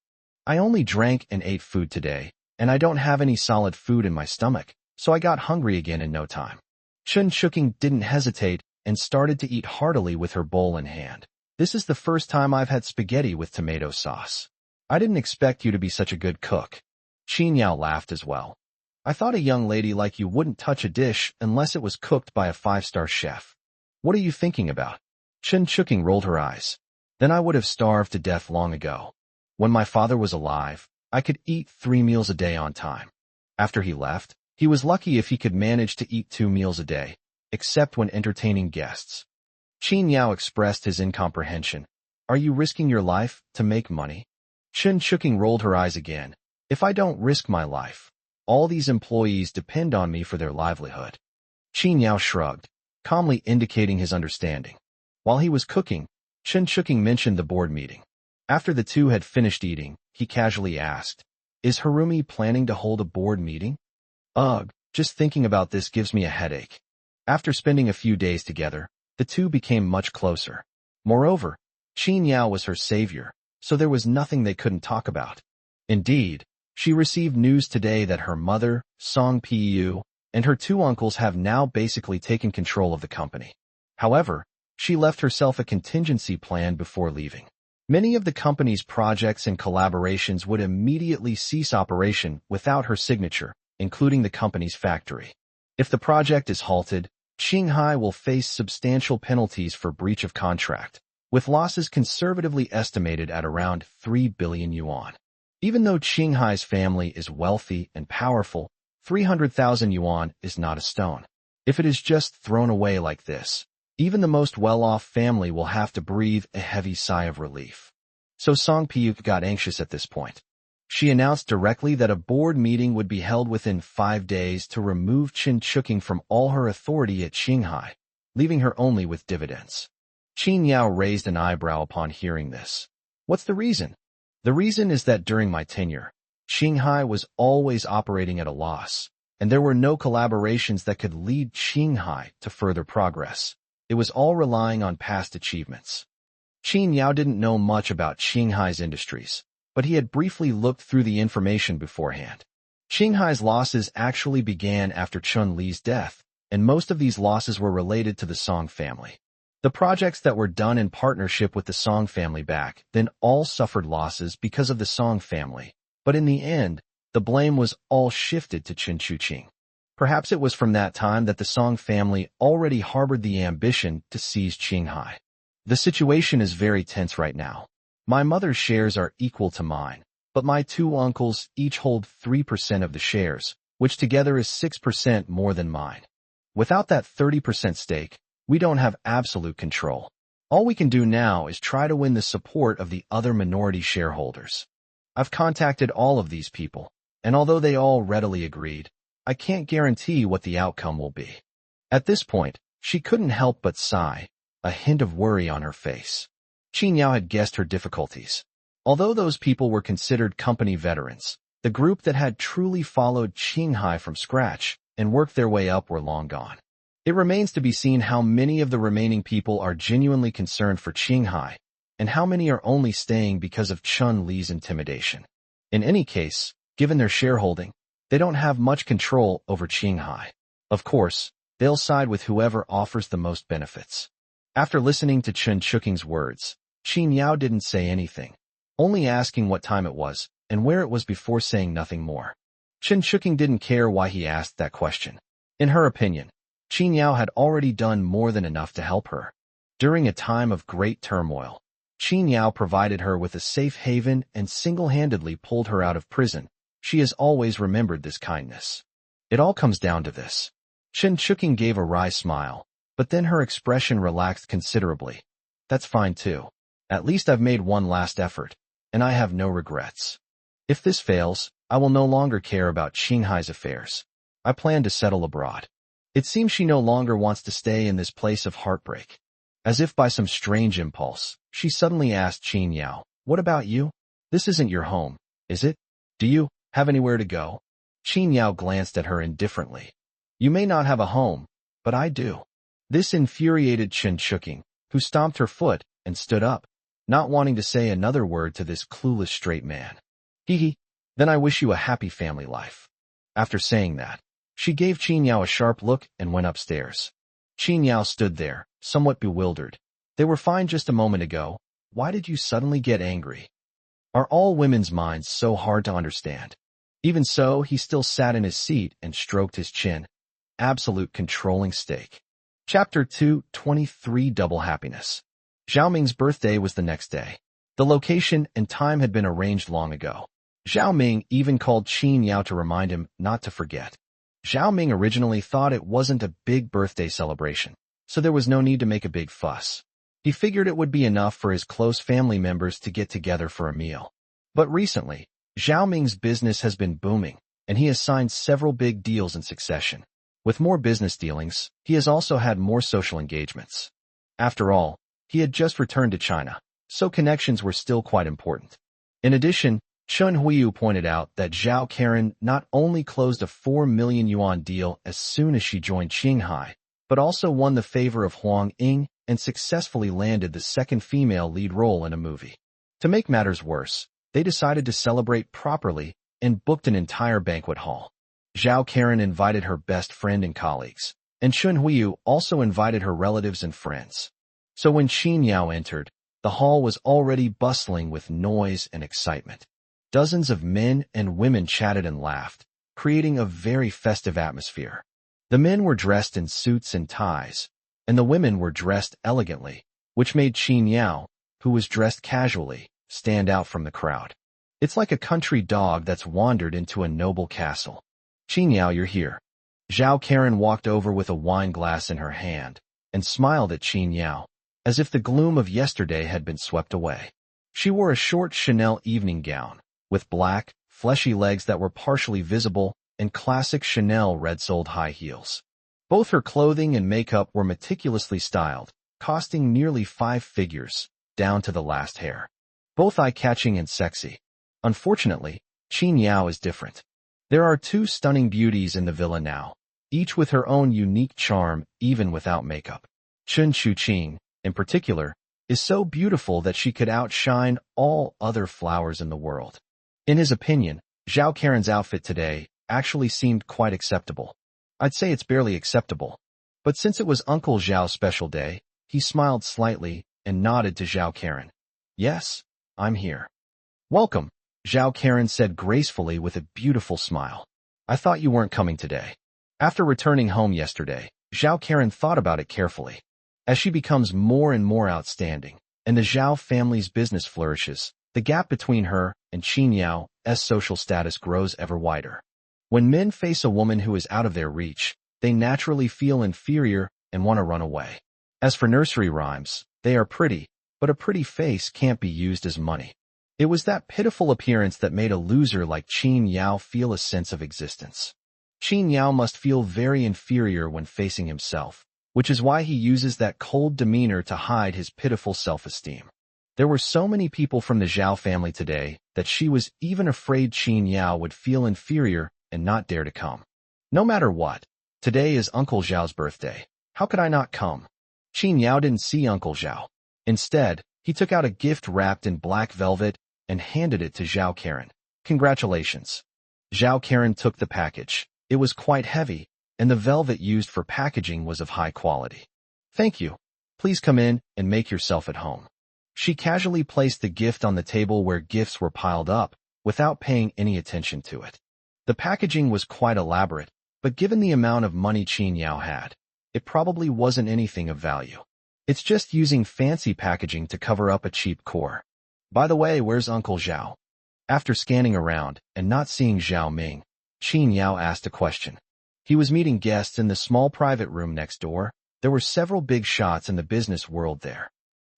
S1: I only drank and ate food today, and I don't have any solid food in my stomach, so I got hungry again in no time." Chen Chuking didn't hesitate and started to eat heartily with her bowl in hand. "This is the first time I've had spaghetti with tomato sauce. I didn't expect you to be such a good cook." Qin Yao laughed as well. "I thought a young lady like you wouldn't touch a dish unless it was cooked by a 5-star chef. What are you thinking about?" Chen Chuking rolled her eyes. "Then I would have starved to death long ago. When my father was alive, I could eat 3 meals a day on time. After he left, he was lucky if he could manage to eat 2 meals a day, except when entertaining guests. Qin Yao expressed his incomprehension. Are you risking your life to make money? Chen Shuking rolled her eyes again. If I don't risk my life, all these employees depend on me for their livelihood. Qin Yao shrugged, calmly indicating his understanding. While he was cooking, Chen Shuking mentioned the board meeting. After the two had finished eating, he casually asked, Is Harumi planning to hold a board meeting? Ugh, just thinking about this gives me a headache. After spending a few days together, the two became much closer. Moreover, Qin Yao was her savior, so there was nothing they couldn't talk about. Indeed, she received news today that her mother, Song Pu, and her two uncles have now basically taken control of the company. However, she left herself a contingency plan before leaving. Many of the company's projects and collaborations would immediately cease operation without her signature, including the company's factory. If the project is halted, Qinghai will face substantial penalties for breach of contract, with losses conservatively estimated at around 3 billion yuan. Even though Qinghai's family is wealthy and powerful, 300,000 yuan is not a stone. If it is just thrown away like this, even the most well-off family will have to breathe a heavy sigh of relief. So Song Piyuk got anxious at this point. She announced directly that a board meeting would be held within 5 days to remove Qin Shuking from all her authority at Qinghai, leaving her only with dividends. Qin Yao raised an eyebrow upon hearing this. What's the reason? The reason is that during my tenure, Qinghai was always operating at a loss, and there were no collaborations that could lead Qinghai to further progress. It was all relying on past achievements. Qin Yao didn't know much about Qinghai's industries, but he had briefly looked through the information beforehand. Qinghai's losses actually began after Chun Li's death, and most of these losses were related to the Song family. The projects that were done in partnership with the Song family back then all suffered losses because of the Song family, but in the end, the blame was all shifted to Qin Shuqing. Perhaps it was from that time that the Song family already harbored the ambition to seize Qinghai. The situation is very tense right now. My mother's shares are equal to mine, but my two uncles each hold 3% of the shares, which together is 6% more than mine. Without that 30% stake, we don't have absolute control. All we can do now is try to win the support of the other minority shareholders. I've contacted all of these people, and although they all readily agreed, I can't guarantee what the outcome will be. At this point, she couldn't help but sigh, a hint of worry on her face. Qin Yao had guessed her difficulties. Although those people were considered company veterans, the group that had truly followed Qinghai from scratch and worked their way up were long gone. It remains to be seen how many of the remaining people are genuinely concerned for Qinghai, and how many are only staying because of Chun Li's intimidation. In any case, given their shareholding, they don't have much control over Qinghai. Of course, they'll side with whoever offers the most benefits. After listening to Chen Shuking's words, Qin Yao didn't say anything, only asking what time it was and where it was before saying nothing more. Chen Shuking didn't care why he asked that question. In her opinion, Qin Yao had already done more than enough to help her. During a time of great turmoil, Qin Yao provided her with a safe haven and single-handedly pulled her out of prison. She has always remembered this kindness. It all comes down to this. Chen Shuking gave a wry smile, but then her expression relaxed considerably. That's fine too. At least I've made one last effort, and I have no regrets. If this fails, I will no longer care about Qinghai's affairs. I plan to settle abroad. It seems she no longer wants to stay in this place of heartbreak. As if by some strange impulse, she suddenly asked Qin Yao, "What about you? This isn't your home, is it? Do you have anywhere to go?" Qin Yao glanced at her indifferently. "You may not have a home, but I do." This infuriated Chen Shuking, who stomped her foot and stood up, not wanting to say another word to this clueless straight man. Hee, then I wish you a happy family life. After saying that, she gave Qin Yao a sharp look and went upstairs. Qin Yao stood there, somewhat bewildered. They were fine just a moment ago. Why did you suddenly get angry? Are all women's minds so hard to understand? Even so, he still sat in his seat and stroked his chin. Absolute controlling stake. Chapter 2:23 Double Happiness. Zhao Ming's birthday was the next day. The location and time had been arranged long ago. Zhao Ming even called Qin Yao to remind him not to forget. Zhao Ming originally thought it wasn't a big birthday celebration, so there was no need to make a big fuss. He figured it would be enough for his close family members to get together for a meal. But recently, Zhao Ming's business has been booming, and he has signed several big deals in succession. With more business dealings, he has also had more social engagements. After all, he had just returned to China, so connections were still quite important. In addition, Chun Huiyu pointed out that Zhao Karen not only closed a 4 million yuan deal as soon as she joined Qinghai, but also won the favor of Huang Ying and successfully landed the second female lead role in a movie. To make matters worse, they decided to celebrate properly and booked an entire banquet hall. Zhao Karen invited her best friend and colleagues, and Chun Huiyu also invited her relatives and friends. So when Qin Yao entered, the hall was already bustling with noise and excitement. Dozens of men and women chatted and laughed, creating a very festive atmosphere. The men were dressed in suits and ties, and the women were dressed elegantly, which made Qin Yao, who was dressed casually, stand out from the crowd. It's like a country dog that's wandered into a noble castle. Qin Yao, you're here. Zhao Karen walked over with a wine glass in her hand and smiled at Qin Yao, as if the gloom of yesterday had been swept away. She wore a short Chanel evening gown, with black, fleshy legs that were partially visible and classic Chanel red-soled high heels. Both her clothing and makeup were meticulously styled, costing nearly 5 figures, down to the last hair. Both eye-catching and sexy. Unfortunately, Qin Yao is different. There are 2 stunning beauties in the villa now, each with her own unique charm even without makeup. Chun Chuqing, in particular, is so beautiful that she could outshine all other flowers in the world. In his opinion, Zhao Karen's outfit today actually seemed quite acceptable. I'd say it's barely acceptable. But since it was Uncle Zhao's special day, he smiled slightly and nodded to Zhao Karen. Yes, I'm here. Welcome, Zhao Karen said gracefully with a beautiful smile. I thought you weren't coming today. After returning home yesterday, Zhao Karen thought about it carefully. As she becomes more and more outstanding, and the Zhao family's business flourishes, the gap between her and Qin Yao's social status grows ever wider. When men face a woman who is out of their reach, they naturally feel inferior and want to run away. As for nursery rhymes, they are pretty, but a pretty face can't be used as money. It was that pitiful appearance that made a loser like Qin Yao feel a sense of existence. Qin Yao must feel very inferior when facing himself, which is why he uses that cold demeanor to hide his pitiful self-esteem. There were so many people from the Zhao family today that she was even afraid Qin Yao would feel inferior and not dare to come. No matter what, today is Uncle Zhao's birthday. How could I not come? Qin Yao didn't see Uncle Zhao. Instead, he took out a gift wrapped in black velvet and handed it to Zhao Karen. Congratulations. Zhao Karen took the package. It was quite heavy, and the velvet used for packaging was of high quality. Thank you. Please come in and make yourself at home. She casually placed the gift on the table where gifts were piled up, without paying any attention to it. The packaging was quite elaborate, but given the amount of money Qin Yao had, it probably wasn't anything of value. It's just using fancy packaging to cover up a cheap core. By the way, where's Uncle Zhao? After scanning around and not seeing Zhao Ming, Qin Yao asked a question. He was meeting guests in the small private room next door. There were several big shots in the business world there.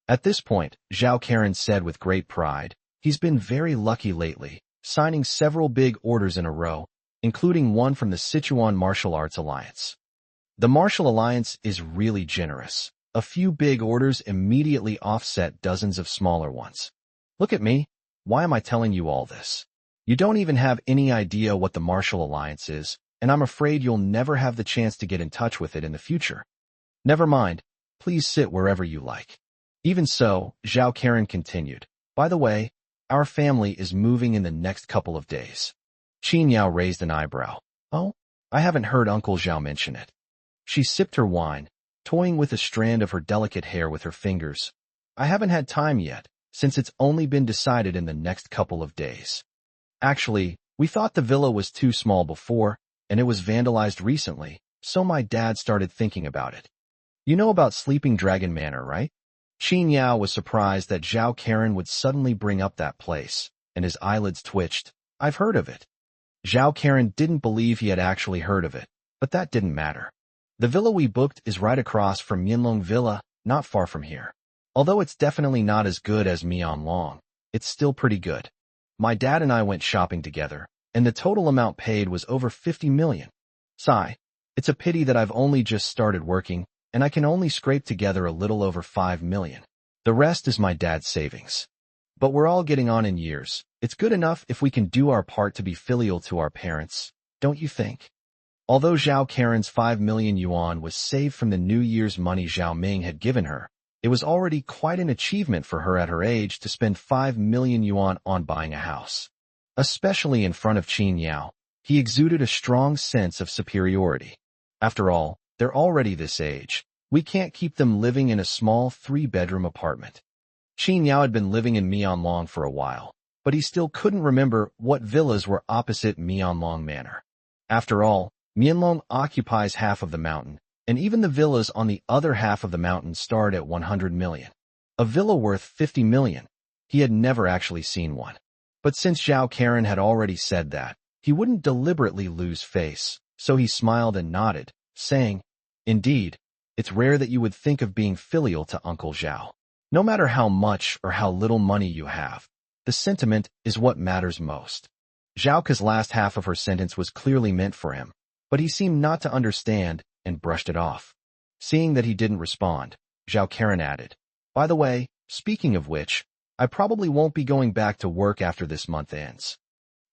S1: At this point, Zhao Karen said with great pride, he's been very lucky lately, signing several big orders in a row, including one from the Sichuan Martial Arts Alliance. The Martial Alliance is really generous. A few big orders immediately offset dozens of smaller ones. Look at me. Why am I telling you all this? You don't even have any idea what the Martial Alliance is, and I'm afraid you'll never have the chance to get in touch with it in the future. Never mind. Please sit wherever you like. Even so, Zhao Karen continued. By the way, our family is moving in the next couple of days. Qin Yao raised an eyebrow. Oh, I haven't heard Uncle Zhao mention it. She sipped her wine, toying with a strand of her delicate hair with her fingers. I haven't had time yet, since it's only been decided in the next couple of days. Actually, we thought the villa was too small before, and it was vandalized recently, so my dad started thinking about it. You know about Sleeping Dragon Manor, right? Qin Yao was surprised that Zhao Karen would suddenly bring up that place, and his eyelids twitched. I've heard of it. Zhao Karen didn't believe he had actually heard of it, but that didn't matter. The villa we booked is right across from Mianlong Villa, not far from here. Although it's definitely not as good as Mianlong, it's still pretty good. My dad and I went shopping together, and the total amount paid was over 50 million. Sigh. It's a pity that I've only just started working, and I can only scrape together a little over 5 million. The rest is my dad's savings. But we're all getting on in years. It's good enough if we can do our part to be filial to our parents, don't you think? Although Zhao Karen's 5 million yuan was saved from the New Year's money Zhao Ming had given her, it was already quite an achievement for her at her age to spend 5 million yuan on buying a house. Especially in front of Qin Yao, he exuded a strong sense of superiority. After all, they're already this age. We can't keep them living in a small 3-bedroom apartment. Qin Yao had been living in Mianlong for a while, but he still couldn't remember what villas were opposite Mianlong Manor. After all, Mianlong occupies half of the mountain, and even the villas on the other half of the mountain start at 100 million. A villa worth 50 million. He had never actually seen one. But since Zhao Karen had already said that, he wouldn't deliberately lose face, so he smiled and nodded, saying, "Indeed, it's rare that you would think of being filial to Uncle Zhao. No matter how much or how little money you have, the sentiment is what matters most." Zhao Ke's last half of her sentence was clearly meant for him, but he seemed not to understand and brushed it off. Seeing that he didn't respond, Zhao Karen added, "By the way, speaking of which, I probably won't be going back to work after this month ends."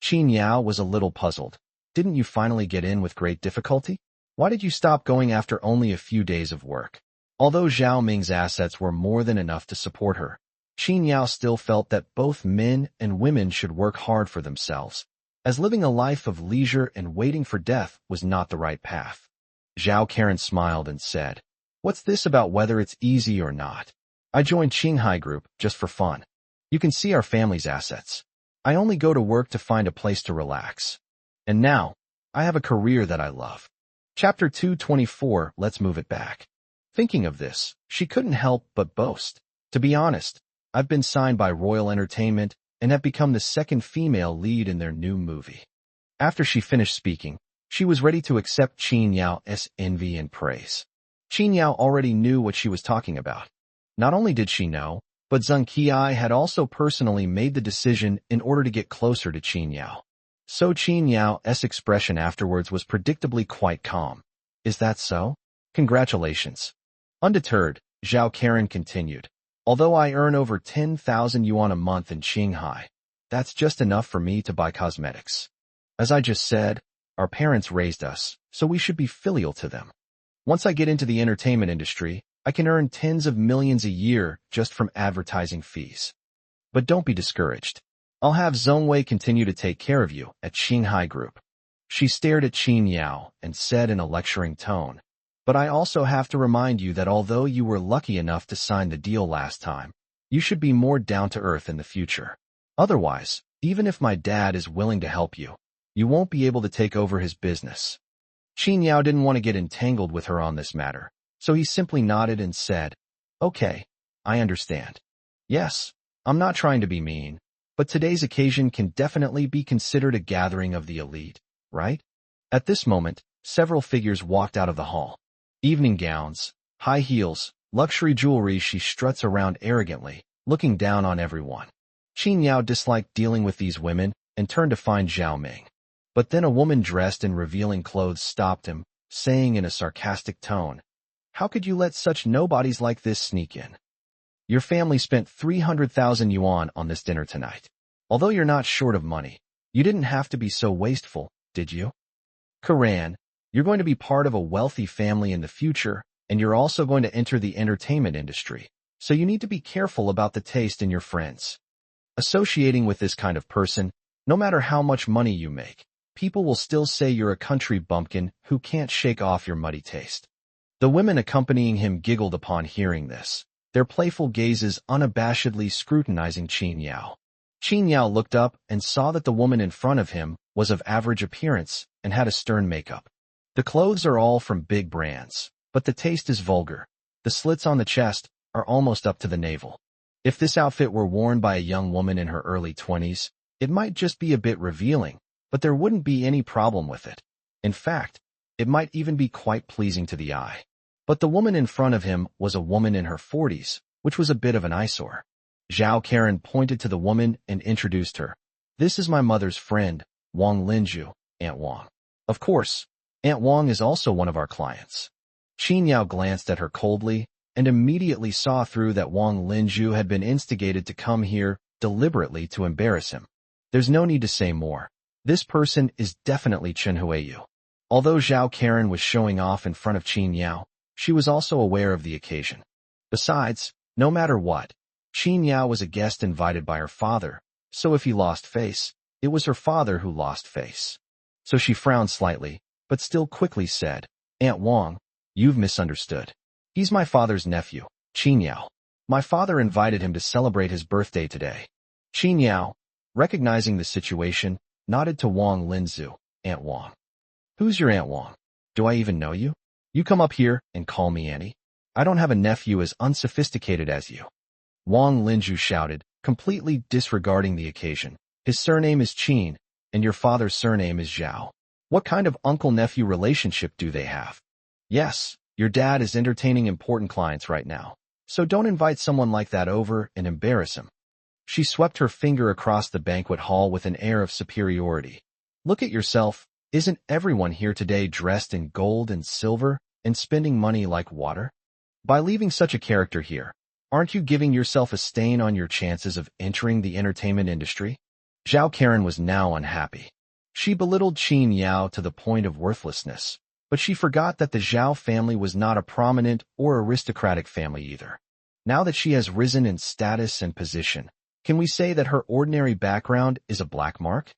S1: Qin Yao was a little puzzled. "Didn't you finally get in with great difficulty? Why did you stop going after only a few days of work?" Although Zhao Ming's assets were more than enough to support her, Qin Yao still felt that both men and women should work hard for themselves, as living a life of leisure and waiting for death was not the right path. Zhao Karen smiled and said, "What's this about whether it's easy or not? I joined Qinghai Group just for fun. You can see our family's assets. I only go to work to find a place to relax. And now, I have a career that I love." Chapter 224, Let's Move It Back. Thinking of this, she couldn't help but boast. "To be honest, I've been signed by Royal Entertainment and have become the second female lead in their new movie." After she finished speaking, she was ready to accept Qin Yao's envy and praise. Qin Yao already knew what she was talking about. Not only did she know, but Zheng Qiai had also personally made the decision in order to get closer to Qin Yao. So Qin Yao's expression afterwards was predictably quite calm. "Is that so? Congratulations." Undeterred, Zhao Karen continued, "Although I earn over 10,000 yuan a month in Qinghai, that's just enough for me to buy cosmetics. As I just said, our parents raised us, so we should be filial to them. Once I get into the entertainment industry, I can earn tens of millions a year just from advertising fees. But don't be discouraged. I'll have Zhongwei continue to take care of you at Qinghai Group." She stared at Qin Yao and said in a lecturing tone, "But I also have to remind you that although you were lucky enough to sign the deal last time, you should be more down-to-earth in the future. Otherwise, even if my dad is willing to help you, you won't be able to take over his business." Qin Yao didn't want to get entangled with her on this matter, so he simply nodded and said, "Okay, I understand. Yes, I'm not trying to be mean, but today's occasion can definitely be considered a gathering of the elite, right?" At this moment, several figures walked out of the hall. Evening gowns, high heels, luxury jewelry, she struts around arrogantly, looking down on everyone. Qin Yao disliked dealing with these women and turned to find Zhao Ming. But then a woman dressed in revealing clothes stopped him, saying in a sarcastic tone, "How could you let such nobodies like this sneak in? Your family spent 300,000 yuan on this dinner tonight. Although you're not short of money, you didn't have to be so wasteful, did you? Karan, you're going to be part of a wealthy family in the future, and you're also going to enter the entertainment industry, so you need to be careful about the taste in your friends. Associating with this kind of person, no matter how much money you make, people will still say you're a country bumpkin who can't shake off your muddy taste." The women accompanying him giggled upon hearing this, their playful gazes unabashedly scrutinizing Qin Yao. Qin Yao looked up and saw that the woman in front of him was of average appearance and had a stern makeup. The clothes are all from big brands, but the taste is vulgar. The slits on the chest are almost up to the navel. If this outfit were worn by a young woman in her early 20s, it might just be a bit revealing, but there wouldn't be any problem with it. In fact, It might even be quite pleasing to the eye. But the woman in front of him was a woman in her 40s, which was a bit of an eyesore. Zhao Karen pointed to the woman and introduced her. This is my mother's friend, Wang Linju, Aunt Wang. Of course, Aunt Wang is also one of our clients. Qin Yao glanced at her coldly and immediately saw through that Wang Linju had been instigated to come here deliberately to embarrass him. There's no need to say more. This person is definitely Chen Huiyu. Although Zhao Karen was showing off in front of Qin Yao, she was also aware of the occasion. Besides, no matter what, Qin Yao was a guest invited by her father, so if he lost face, it was her father who lost face. So she frowned slightly, but still quickly said, Aunt Wang, you've misunderstood. He's my father's nephew, Qin Yao. My father invited him to celebrate his birthday today. Qin Yao, recognizing the situation, nodded to Wang Linzu, Aunt Wang. Who's your Aunt Wang? Do I even know you? You come up here and call me Annie? I don't have a nephew as unsophisticated as you. Wang Linju shouted, completely disregarding the occasion. His surname is Qin, and your father's surname is Zhao. What kind of uncle-nephew relationship do they have? Yes, your dad is entertaining important clients right now, so don't invite someone like that over and embarrass him. She swept her finger across the banquet hall with an air of superiority. Look at yourself. Isn't everyone here today dressed in gold and silver and spending money like water? By leaving such a character here, aren't you giving yourself a stain on your chances of entering the entertainment industry? Zhao Karen was now unhappy. She belittled Qin Yao to the point of worthlessness, but she forgot that the Zhao family was not a prominent or aristocratic family either. Now that she has risen in status and position, can we say that her ordinary background is a black mark?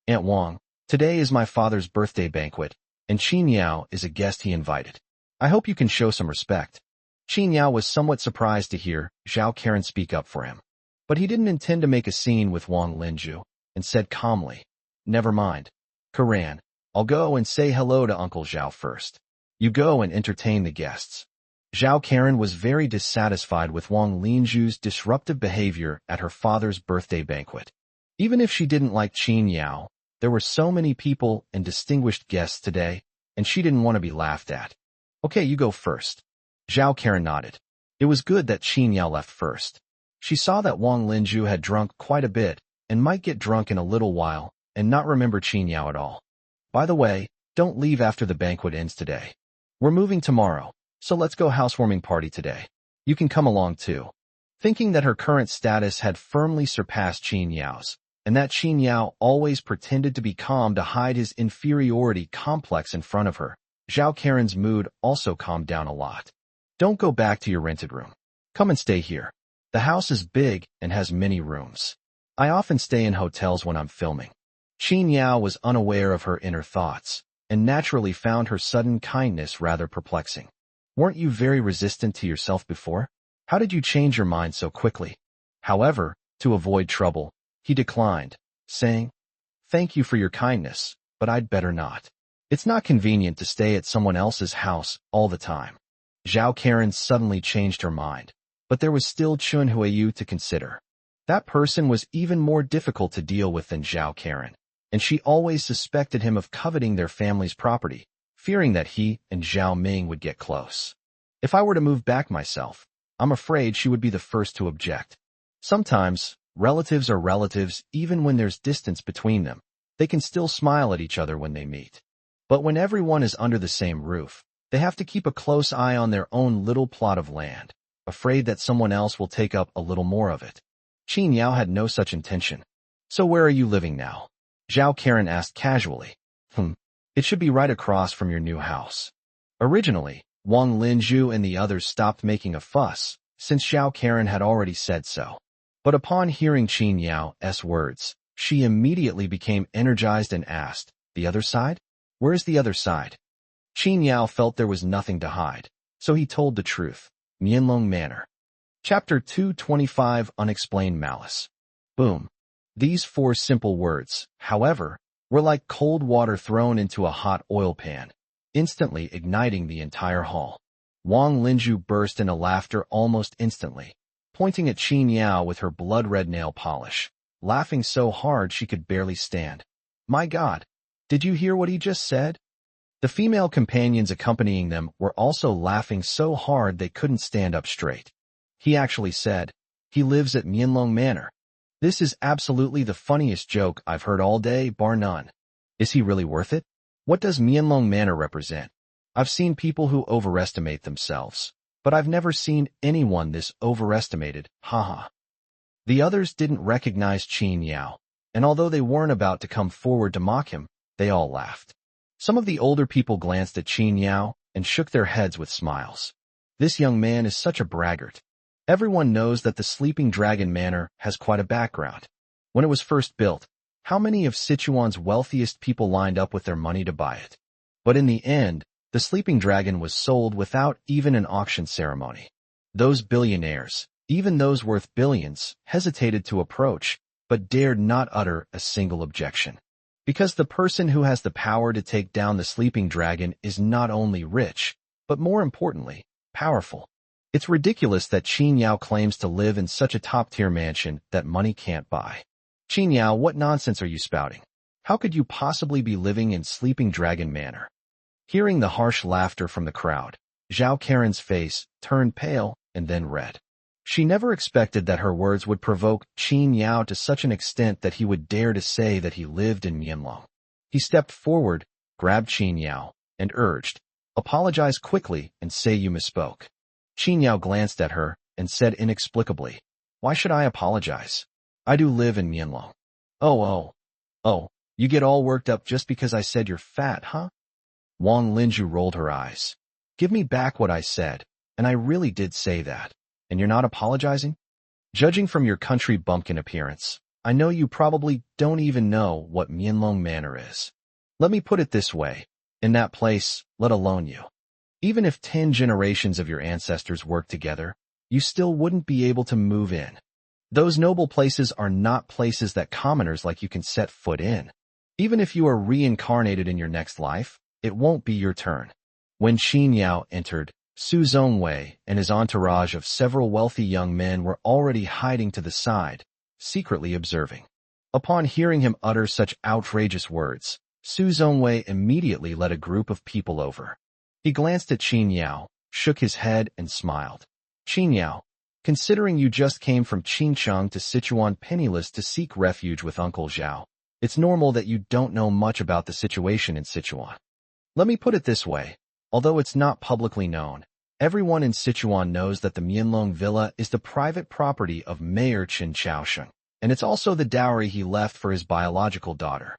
S1: Aunt Wang, today is my father's birthday banquet, and Qin Yao is a guest he invited. I hope you can show some respect. Qin Yao was somewhat surprised to hear Zhao Karen speak up for him, but he didn't intend to make a scene with Wang Linju, and said calmly, Never mind. Karan, I'll go and say hello to Uncle Zhao first. You go and entertain the guests. Zhao Karen was very dissatisfied with Wang Linju's disruptive behavior at her father's birthday banquet. Even if she didn't like Qin Yao, there were so many people and distinguished guests today, and she didn't want to be laughed at. Okay, you go first. Zhao Karen nodded. It was good that Qin Yao left first. She saw that Wang Linju had drunk quite a bit and might get drunk in a little while and not remember Qin Yao at all. By the way, don't leave after the banquet ends today. We're moving tomorrow, so let's go housewarming party today. You can come along too. Thinking that her current status had firmly surpassed Qin Yao's, and that Qin Yao always pretended to be calm to hide his inferiority complex in front of her, Zhao Karen's mood also calmed down a lot. Don't go back to your rented room. Come and stay here. The house is big and has many rooms. I often stay in hotels when I'm filming. Qin Yao was unaware of her inner thoughts, and naturally found her sudden kindness rather perplexing. Weren't you very resistant to yourself before? How did you change your mind so quickly? However, to avoid trouble, he declined, saying, Thank you for your kindness, but I'd better not. It's not convenient to stay at someone else's house all the time. Zhao Karen suddenly changed her mind, but there was still Chen Huiyu to consider. That person was even more difficult to deal with than Zhao Karen, and she always suspected him of coveting their family's property, fearing that he and Zhao Ming would get close. If I were to move back myself, I'm afraid she would be the first to object. Sometimes, relatives are relatives even when there's distance between them. They can still smile at each other when they meet. But when everyone is under the same roof, they have to keep a close eye on their own little plot of land, afraid that someone else will take up a little more of it. Qin Yao had no such intention. So where are you living now? Zhao Karen asked casually. It should be right across from your new house. Originally, Wang Linju and the others stopped making a fuss, since Zhao Karen had already said so. But upon hearing Qin Yao's words, she immediately became energized and asked, The other side? Where's the other side? Qin Yao felt there was nothing to hide, so he told the truth. Mianlong Manor. Chapter 225 Unexplained Malice. Boom. These 4 simple words, however, were like cold water thrown into a hot oil pan, instantly igniting the entire hall. Wang Linju burst into laughter almost instantly, pointing at Qin Yao with her blood-red nail polish, laughing so hard she could barely stand. My God, did you hear what he just said? The female companions accompanying them were also laughing so hard they couldn't stand up straight. He actually said, "He lives at Mianlong Manor. This is absolutely the funniest joke I've heard all day, bar none. Is he really worth it? What does Mianlong Manor represent? I've seen people who overestimate themselves, but I've never seen anyone this overestimated, haha." The others didn't recognize Qin Yao, and although they weren't about to come forward to mock him, they all laughed. Some of the older people glanced at Qin Yao and shook their heads with smiles. This young man is such a braggart. Everyone knows that the Sleeping Dragon Manor has quite a background. When it was first built, how many of Sichuan's wealthiest people lined up with their money to buy it? But in the end, the Sleeping Dragon was sold without even an auction ceremony. Those billionaires, even those worth billions, hesitated to approach, but dared not utter a single objection. Because the person who has the power to take down the Sleeping Dragon is not only rich, but more importantly, powerful. It's ridiculous that Qin Yao claims to live in such a top-tier mansion that money can't buy. Qin Yao, what nonsense are you spouting? How could you possibly be living in Sleeping Dragon Manor? Hearing the harsh laughter from the crowd, Zhao Karen's face turned pale and then red. She never expected that her words would provoke Qin Yao to such an extent that he would dare to say that he lived in Mianlong. He stepped forward, grabbed Qin Yao, and urged, "Apologize quickly and say you misspoke." Qin Yao glanced at her and said inexplicably, "Why should I apologize? I do live in Mianlong." Oh, you get all worked up just because I said you're fat, huh?" Wang Linju rolled her eyes. "Give me back what I said, and I really did say that. And you're not apologizing? Judging from your country bumpkin appearance, I know you probably don't even know what Mianlong Manor is. Let me put it this way, in that place, let alone you. Even if 10 generations of your ancestors worked together, you still wouldn't be able to move in. Those noble places are not places that commoners like you can set foot in. Even if you are reincarnated in your next life, it won't be your turn." When Qin Yao entered, Su Zongwei and his entourage of several wealthy young men were already hiding to the side, secretly observing. Upon hearing him utter such outrageous words, Su Zongwei immediately led a group of people over. He glanced at Qin Yao, shook his head, and smiled. "Qin Yao, considering you just came from Qincheng to Sichuan penniless to seek refuge with Uncle Zhao, it's normal that you don't know much about the situation in Sichuan. Let me put it this way. Although it's not publicly known, everyone in Sichuan knows that the Mianlong Villa is the private property of Mayor Chen Chaosheng, and it's also the dowry he left for his biological daughter.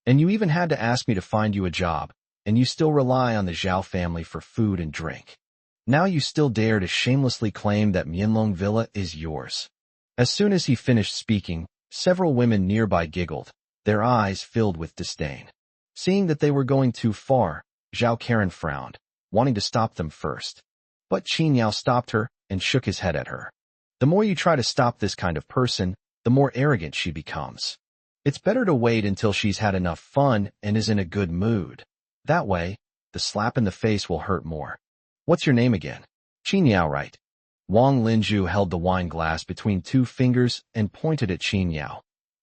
S1: And you even had to ask me to find you a job, and you still rely on the Zhao family for food and drink. Now you still dare to shamelessly claim that Mianlong Villa is yours." As soon as he finished speaking, several women nearby giggled, their eyes filled with disdain. Seeing that they were going too far, Zhao Karen frowned, wanting to stop them first. But Qin Yao stopped her and shook his head at her. "The more you try to stop this kind of person, the more arrogant she becomes. It's better to wait until she's had enough fun and is in a good mood. That way, the slap in the face will hurt more. What's your name again?" "Qin Yao, right?" Wang Linju held the wine glass between 2 fingers and pointed at Qin Yao.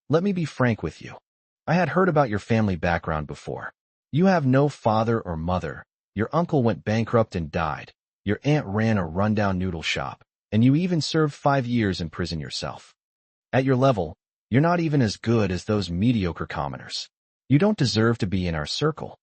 S1: "Let me be frank with you. I had heard about your family background before. You have no father or mother, your uncle went bankrupt and died, your aunt ran a rundown noodle shop, and you even served 5 years in prison yourself. At your level, you're not even as good as those mediocre commoners. You don't deserve to be in our circle.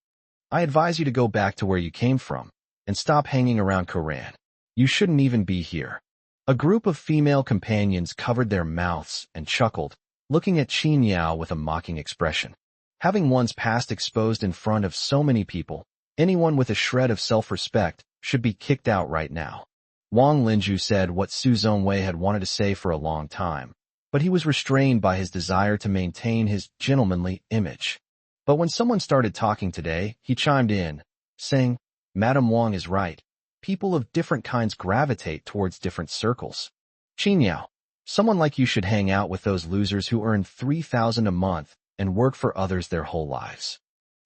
S1: I advise you to go back to where you came from, and stop hanging around Koran. You shouldn't even be here." A group of female companions covered their mouths and chuckled, looking at Qin Yao with a mocking expression. Having one's past exposed in front of so many people, anyone with a shred of self-respect should be kicked out right now. Wang Linju said what Su Zongwei had wanted to say for a long time, but he was restrained by his desire to maintain his gentlemanly image. But when someone started talking today, he chimed in, saying, "Madam Wang is right. People of different kinds gravitate towards different circles. Qin Yao, someone like you should hang out with those losers who earn 3,000 a month and work for others their whole lives.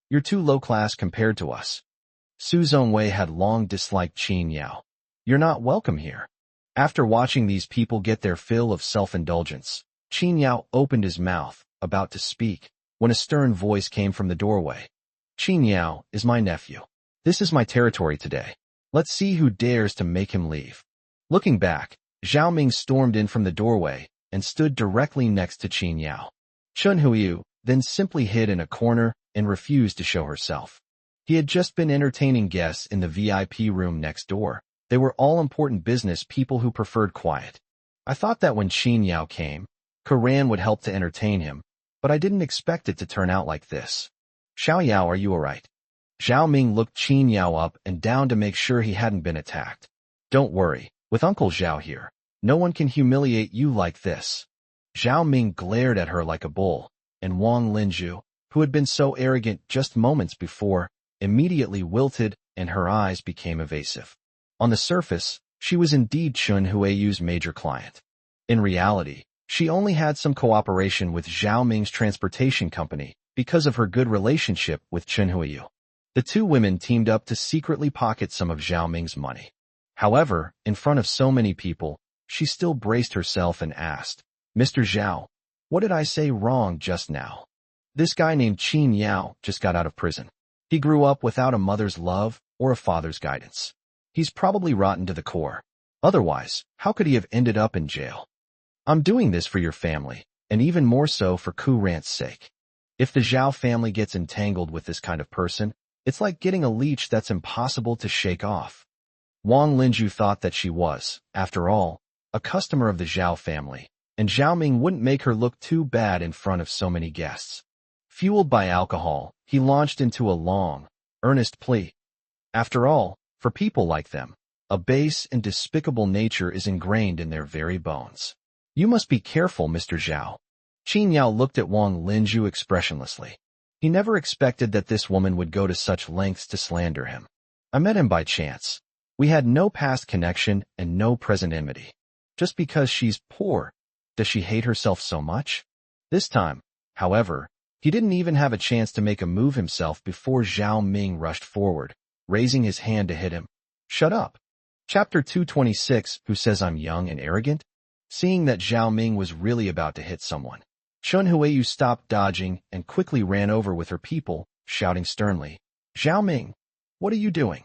S1: You're too low-class compared to us." Su Zongwei had long disliked Qin Yao. "You're not welcome here." After watching these people get their fill of self-indulgence, Qin Yao opened his mouth, about to speak, when a stern voice came from the doorway. Qin Yao is my nephew. This is my territory today. Let's see who dares to make him leave. Looking back, Zhao Ming stormed in from the doorway and stood directly next to Qin Yao. Chun Huiyu then simply hid in a corner and refused to show herself. He had just been entertaining guests in the VIP room next door. They were all important business people who preferred quiet. I thought that when Qin Yao came, Karan would help to entertain him, but I didn't expect it to turn out like this. Xiao Yao, are you alright? Zhao Ming looked Qin Yao up and down to make sure he hadn't been attacked. Don't worry, with Uncle Zhao here, no one can humiliate you like this. Zhao Ming glared at her like a bull, and Wang Linju, who had been so arrogant just moments before, immediately wilted and her eyes became evasive. On the surface, she was indeed Chun Huiyu's major client. In reality, she only had some cooperation with Zhao Ming's transportation company because of her good relationship with Chun Huiyu. The two women teamed up to secretly pocket some of Zhao Ming's money. However, in front of so many people, she still braced herself and asked, Mr. Zhao, what did I say wrong just now? This guy named Qin Yao just got out of prison. He grew up without a mother's love or a father's guidance. He's probably rotten to the core. Otherwise, how could he have ended up in jail? I'm doing this for your family, and even more so for Karan's sake. If the Zhao family gets entangled with this kind of person, it's like getting a leech that's impossible to shake off. Wang Linju thought that she was, after all, a customer of the Zhao family, and Zhao Ming wouldn't make her look too bad in front of so many guests. Fueled by alcohol, he launched into a long, earnest plea. After all, for people like them, a base and despicable nature is ingrained in their very bones. You must be careful, Mr. Zhao. Qin Yao looked at Wang Linju expressionlessly. He never expected that this woman would go to such lengths to slander him. I met him by chance. We had no past connection and no present enmity. Just because she's poor, does she hate herself so much? This time, however, he didn't even have a chance to make a move himself before Zhao Ming rushed forward, raising his hand to hit him. Shut up. Chapter 226, Who Says I'm Young and Arrogant? Seeing that Zhao Ming was really about to hit someone, Chun Huiyu stopped dodging and quickly ran over with her people, shouting sternly, Zhao Ming, what are you doing?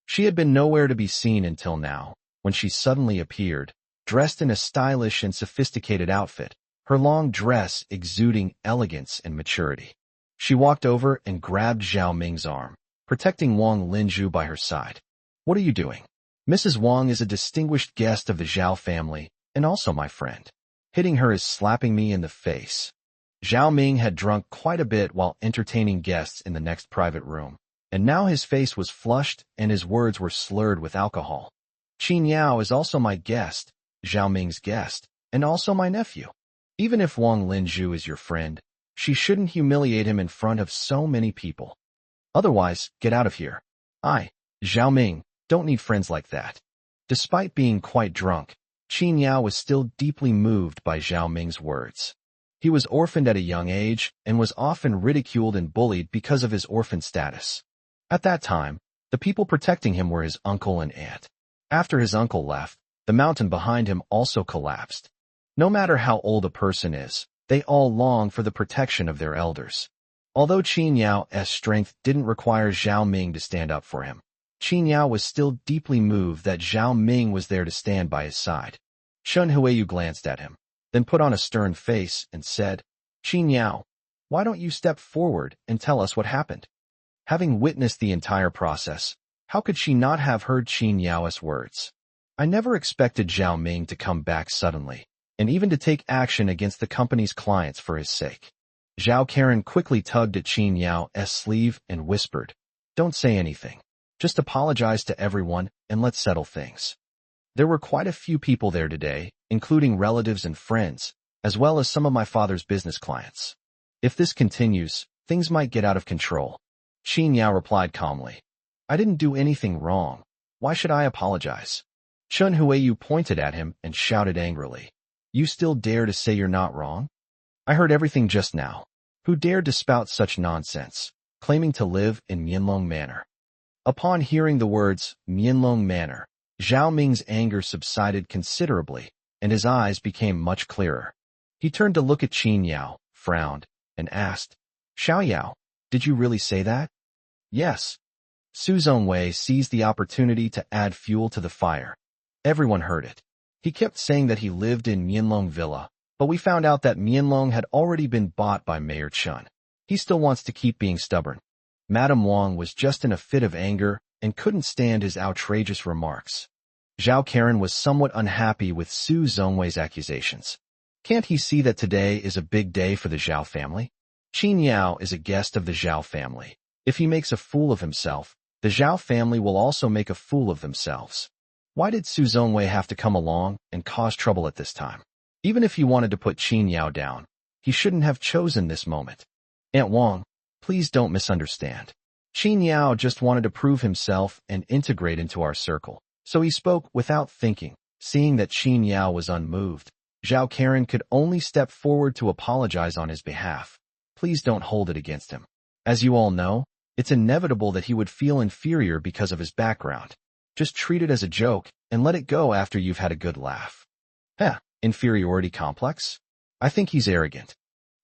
S1: She had been nowhere to be seen until now, when she suddenly appeared, dressed in a stylish and sophisticated outfit, her long dress exuding elegance and maturity. She walked over and grabbed Zhao Ming's arm, protecting Wang Linju by her side. What are you doing? Mrs. Wang is a distinguished guest of the Zhao family, and also my friend. Hitting her is slapping me in the face. Zhao Ming had drunk quite a bit while entertaining guests in the next private room, and now his face was flushed and his words were slurred with alcohol. Qin Yao is also my guest, Zhao Ming's guest, and also my nephew. Even if Wang Linju is your friend, she shouldn't humiliate him in front of so many people. Otherwise, get out of here. I, Zhao Ming, don't need friends like that. Despite being quite drunk, Qin Yao was still deeply moved by Zhao Ming's words. He was orphaned at a young age and was often ridiculed and bullied because of his orphan status. At that time, the people protecting him were his uncle and aunt. After his uncle left, the mountain behind him also collapsed. No matter how old a person is, they all long for the protection of their elders. Although Qin Yao's strength didn't require Zhao Ming to stand up for him, Qin Yao was still deeply moved that Zhao Ming was there to stand by his side. Chun Huiyu glanced at him, then put on a stern face and said, Qin Yao, why don't you step forward and tell us what happened? Having witnessed the entire process, how could she not have heard Qin Yao's words? I never expected Zhao Ming to come back suddenly, and even to take action against the company's clients for his sake. Zhao Karen quickly tugged at Qin Yao's sleeve and whispered, Don't say anything. Just apologize to everyone and let's settle things. There were quite a few people there today, including relatives and friends, as well as some of my father's business clients. If this continues, things might get out of control. Qin Yao replied calmly. I didn't do anything wrong. Why should I apologize? Chun Huiyu pointed at him and shouted angrily. You still dare to say you're not wrong? I heard everything just now. Who dared to spout such nonsense, claiming to live in Mianlong Manor? Upon hearing the words Mianlong Manor, Zhao Ming's anger subsided considerably, and his eyes became much clearer. He turned to look at Qin Yao, frowned, and asked, Xiao Yao, did you really say that? Yes. Su Zongwei seized the opportunity to add fuel to the fire. Everyone heard it. He kept saying that he lived in Mianlong Villa, but we found out that Mianlong had already been bought by Mayor Chun. He still wants to keep being stubborn. Madame Wang was just in a fit of anger and couldn't stand his outrageous remarks. Zhao Karen was somewhat unhappy with Su Zongwei's accusations. Can't he see that today is a big day for the Zhao family? Qin Yao is a guest of the Zhao family. If he makes a fool of himself, the Zhao family will also make a fool of themselves. Why did Su Zongwei have to come along and cause trouble at this time? Even if he wanted to put Qin Yao down, he shouldn't have chosen this moment. Aunt Wang, please don't misunderstand. Qin Yao just wanted to prove himself and integrate into our circle, so he spoke without thinking. Seeing that Qin Yao was unmoved, Zhao Karen could only step forward to apologize on his behalf. Please don't hold it against him. As you all know, it's inevitable that he would feel inferior because of his background. Just treat it as a joke and let it go after you've had a good laugh. Inferiority complex? I think he's arrogant.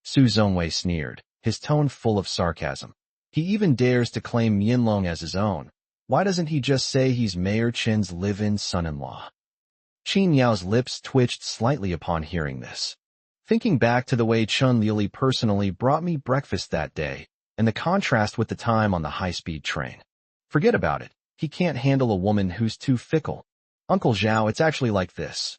S1: Su Zongwei sneered, his tone full of sarcasm. He even dares to claim Mianlong as his own. Why doesn't he just say he's Mayor Chen's live-in son-in-law? Qin Yao's lips twitched slightly upon hearing this. Thinking back to the way Chun Lili personally brought me breakfast that day, and the contrast with the time on the high-speed train. Forget about it. He can't handle a woman who's too fickle. Uncle Zhao, it's actually like this.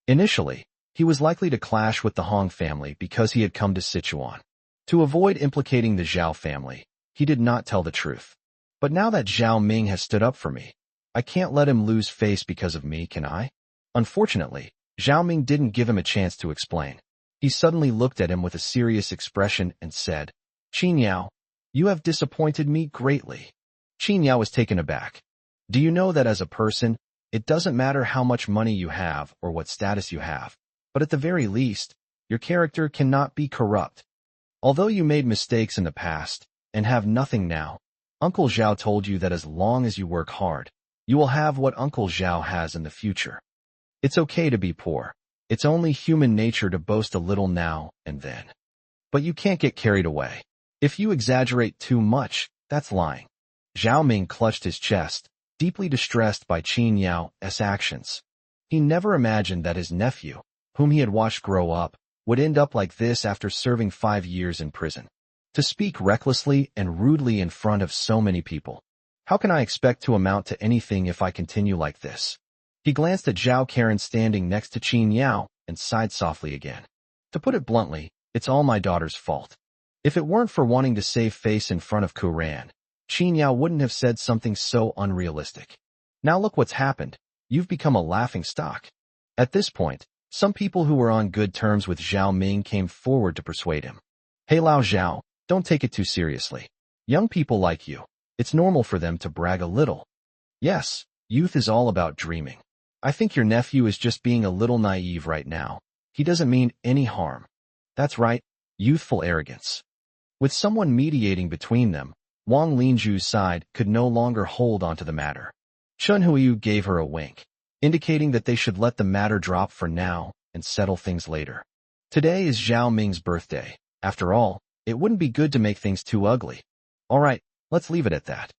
S1: Initially, he was likely to clash with the Hong family because he had come to Sichuan. To avoid implicating the Zhao family, he did not tell the truth. But now that Zhao Ming has stood up for me, I can't let him lose face because of me, can I? Unfortunately, Zhao Ming didn't give him a chance to explain. He suddenly looked at him with a serious expression and said, Qin Yao, you have disappointed me greatly. Qin Yao was taken aback. Do you know that as a person, it doesn't matter how much money you have or what status you have, but at the very least, your character cannot be corrupt. Although you made mistakes in the past and have nothing now, Uncle Zhao told you that as long as you work hard, you will have what Uncle Zhao has in the future. It's okay to be poor. It's only human nature to boast a little now and then. But you can't get carried away. If you exaggerate too much, that's lying. Zhao Ming clutched his chest, deeply distressed by Qin Yao's actions. He never imagined that his nephew, whom he had watched grow up, would end up like this after serving 5 years in prison. To speak recklessly and rudely in front of so many people. How can I expect to amount to anything if I continue like this? He glanced at Zhao Karen standing next to Qin Yao and sighed softly again. To put it bluntly, it's all my daughter's fault. If it weren't for wanting to save face in front of Kuran, Qin Yao wouldn't have said something so unrealistic. Now look what's happened. You've become a laughing stock. At this point, some people who were on good terms with Zhao Ming came forward to persuade him. Hey Lao Zhao, don't take it too seriously. Young people like you, it's normal for them to brag a little. Yes, youth is all about dreaming. I think your nephew is just being a little naive right now. He doesn't mean any harm. That's right, youthful arrogance. With someone mediating between them, Wang Linju's side could no longer hold onto the matter. Chun Huiyu gave her a wink, indicating that they should let the matter drop for now and settle things later. Today is Zhao Ming's birthday. After all, it wouldn't be good to make things too ugly. All right, let's leave it at that.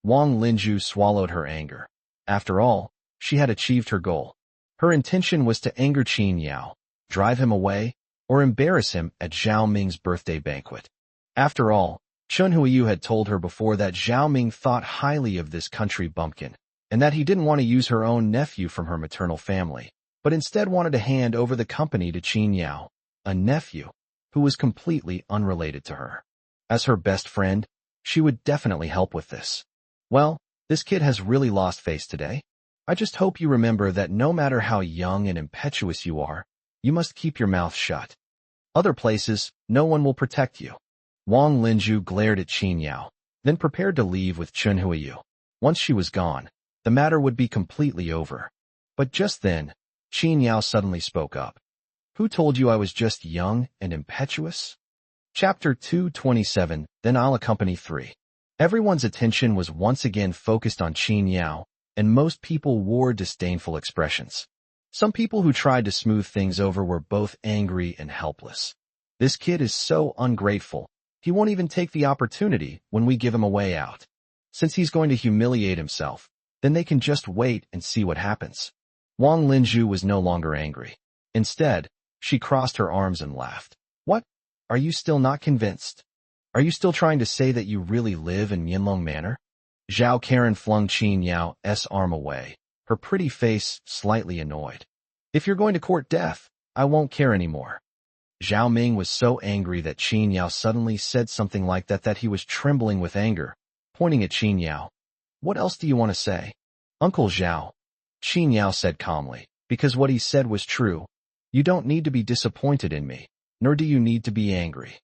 S1: Wang Linju swallowed her anger. After all, she had achieved her goal. Her intention was to anger Qin Yao, drive him away, or embarrass him at Zhao Ming's birthday banquet. After all, Chun Huiyu had told her before that Zhao Ming thought highly of this country bumpkin, and that he didn't want to use her own nephew from her maternal family, but instead wanted to hand over the company to Qin Yao, a nephew, who was completely unrelated to her. As her best friend, she would definitely help with this. Well, this kid has really lost face today. I just hope you remember that no matter how young and impetuous you are, you must keep your mouth shut. Other places, no one will protect you. Wang Linju glared at Qin Yao, then prepared to leave with Chun Huiyu. Once she was gone, the matter would be completely over. But just then, Qin Yao suddenly spoke up. Who told you I was just young and impetuous? Chapter 227, Then I'll accompany 3. Everyone's attention was once again focused on Qin Yao, and most people wore disdainful expressions. Some people who tried to smooth things over were both angry and helpless. This kid is so ungrateful. He won't even take the opportunity when we give him a way out. Since he's going to humiliate himself, then they can just wait and see what happens. Wang Linju was no longer angry. Instead, she crossed her arms and laughed. What? Are you still not convinced? Are you still trying to say that you really live in Mianlong Manor? Zhao Karen flung Qin Yao's arm away, her pretty face slightly annoyed. If you're going to court death, I won't care anymore. Zhao Ming was so angry that Qin Yao suddenly said something like that he was trembling with anger, pointing at Qin Yao. What else do you want to say? Uncle Zhao, Qin Yao said calmly, because what he said was true. You don't need to be disappointed in me, nor do you need to be angry.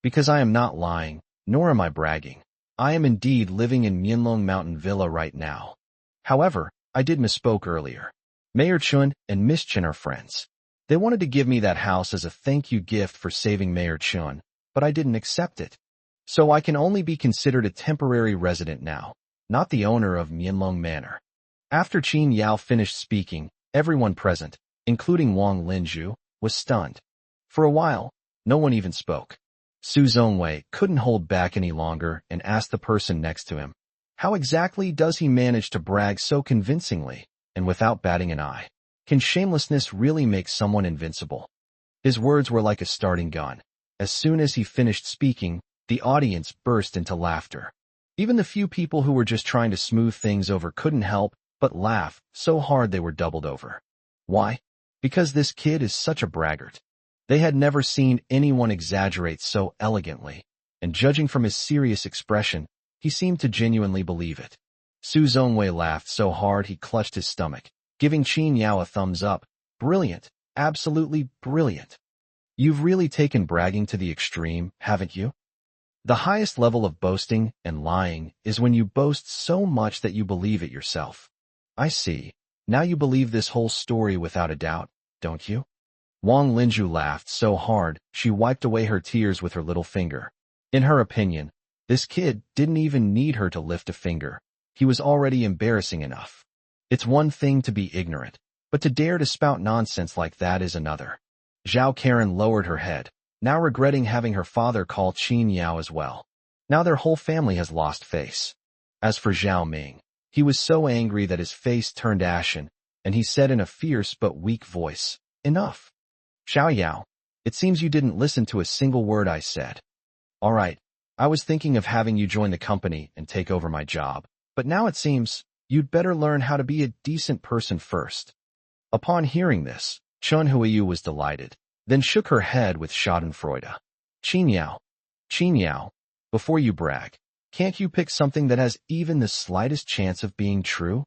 S1: Because I am not lying, nor am I bragging. I am indeed living in Mianlong Mountain Villa right now. However, I did misspoke earlier. Mayor Chun and Miss Chun are friends. They wanted to give me that house as a thank you gift for saving Mayor Chun, but I didn't accept it. So I can only be considered a temporary resident now, not the owner of Mianlong Manor. After Qin Yao finished speaking, everyone present, including Wang Linju, was stunned. For a while, no one even spoke. Su Zongwei couldn't hold back any longer and asked the person next to him, how exactly does he manage to brag so convincingly, and without batting an eye? Can shamelessness really make someone invincible? His words were like a starting gun. As soon as he finished speaking, the audience burst into laughter. Even the few people who were just trying to smooth things over couldn't help but laugh so hard they were doubled over. Why? Because this kid is such a braggart. They had never seen anyone exaggerate so elegantly, and judging from his serious expression, he seemed to genuinely believe it. Su Zongwei laughed so hard he clutched his stomach, giving Qin Yao a thumbs up. Brilliant, absolutely brilliant. You've really taken bragging to the extreme, haven't you? The highest level of boasting and lying is when you boast so much that you believe it yourself. I see. Now you believe this whole story without a doubt, don't you? Wang Linju laughed so hard, she wiped away her tears with her little finger. In her opinion, this kid didn't even need her to lift a finger. He was already embarrassing enough. It's one thing to be ignorant, but to dare to spout nonsense like that is another. Zhao Karen lowered her head, now regretting having her father call Qin Yao as well. Now their whole family has lost face. As for Zhao Ming, he was so angry that his face turned ashen, and he said in a fierce but weak voice, Enough. Xiao Yao, it seems you didn't listen to a single word I said. All right, I was thinking of having you join the company and take over my job, but now it seems you'd better learn how to be a decent person first. Upon hearing this, Chun Huiyu was delighted, then shook her head with schadenfreude. Qin Yao, before you brag, can't you pick something that has even the slightest chance of being true?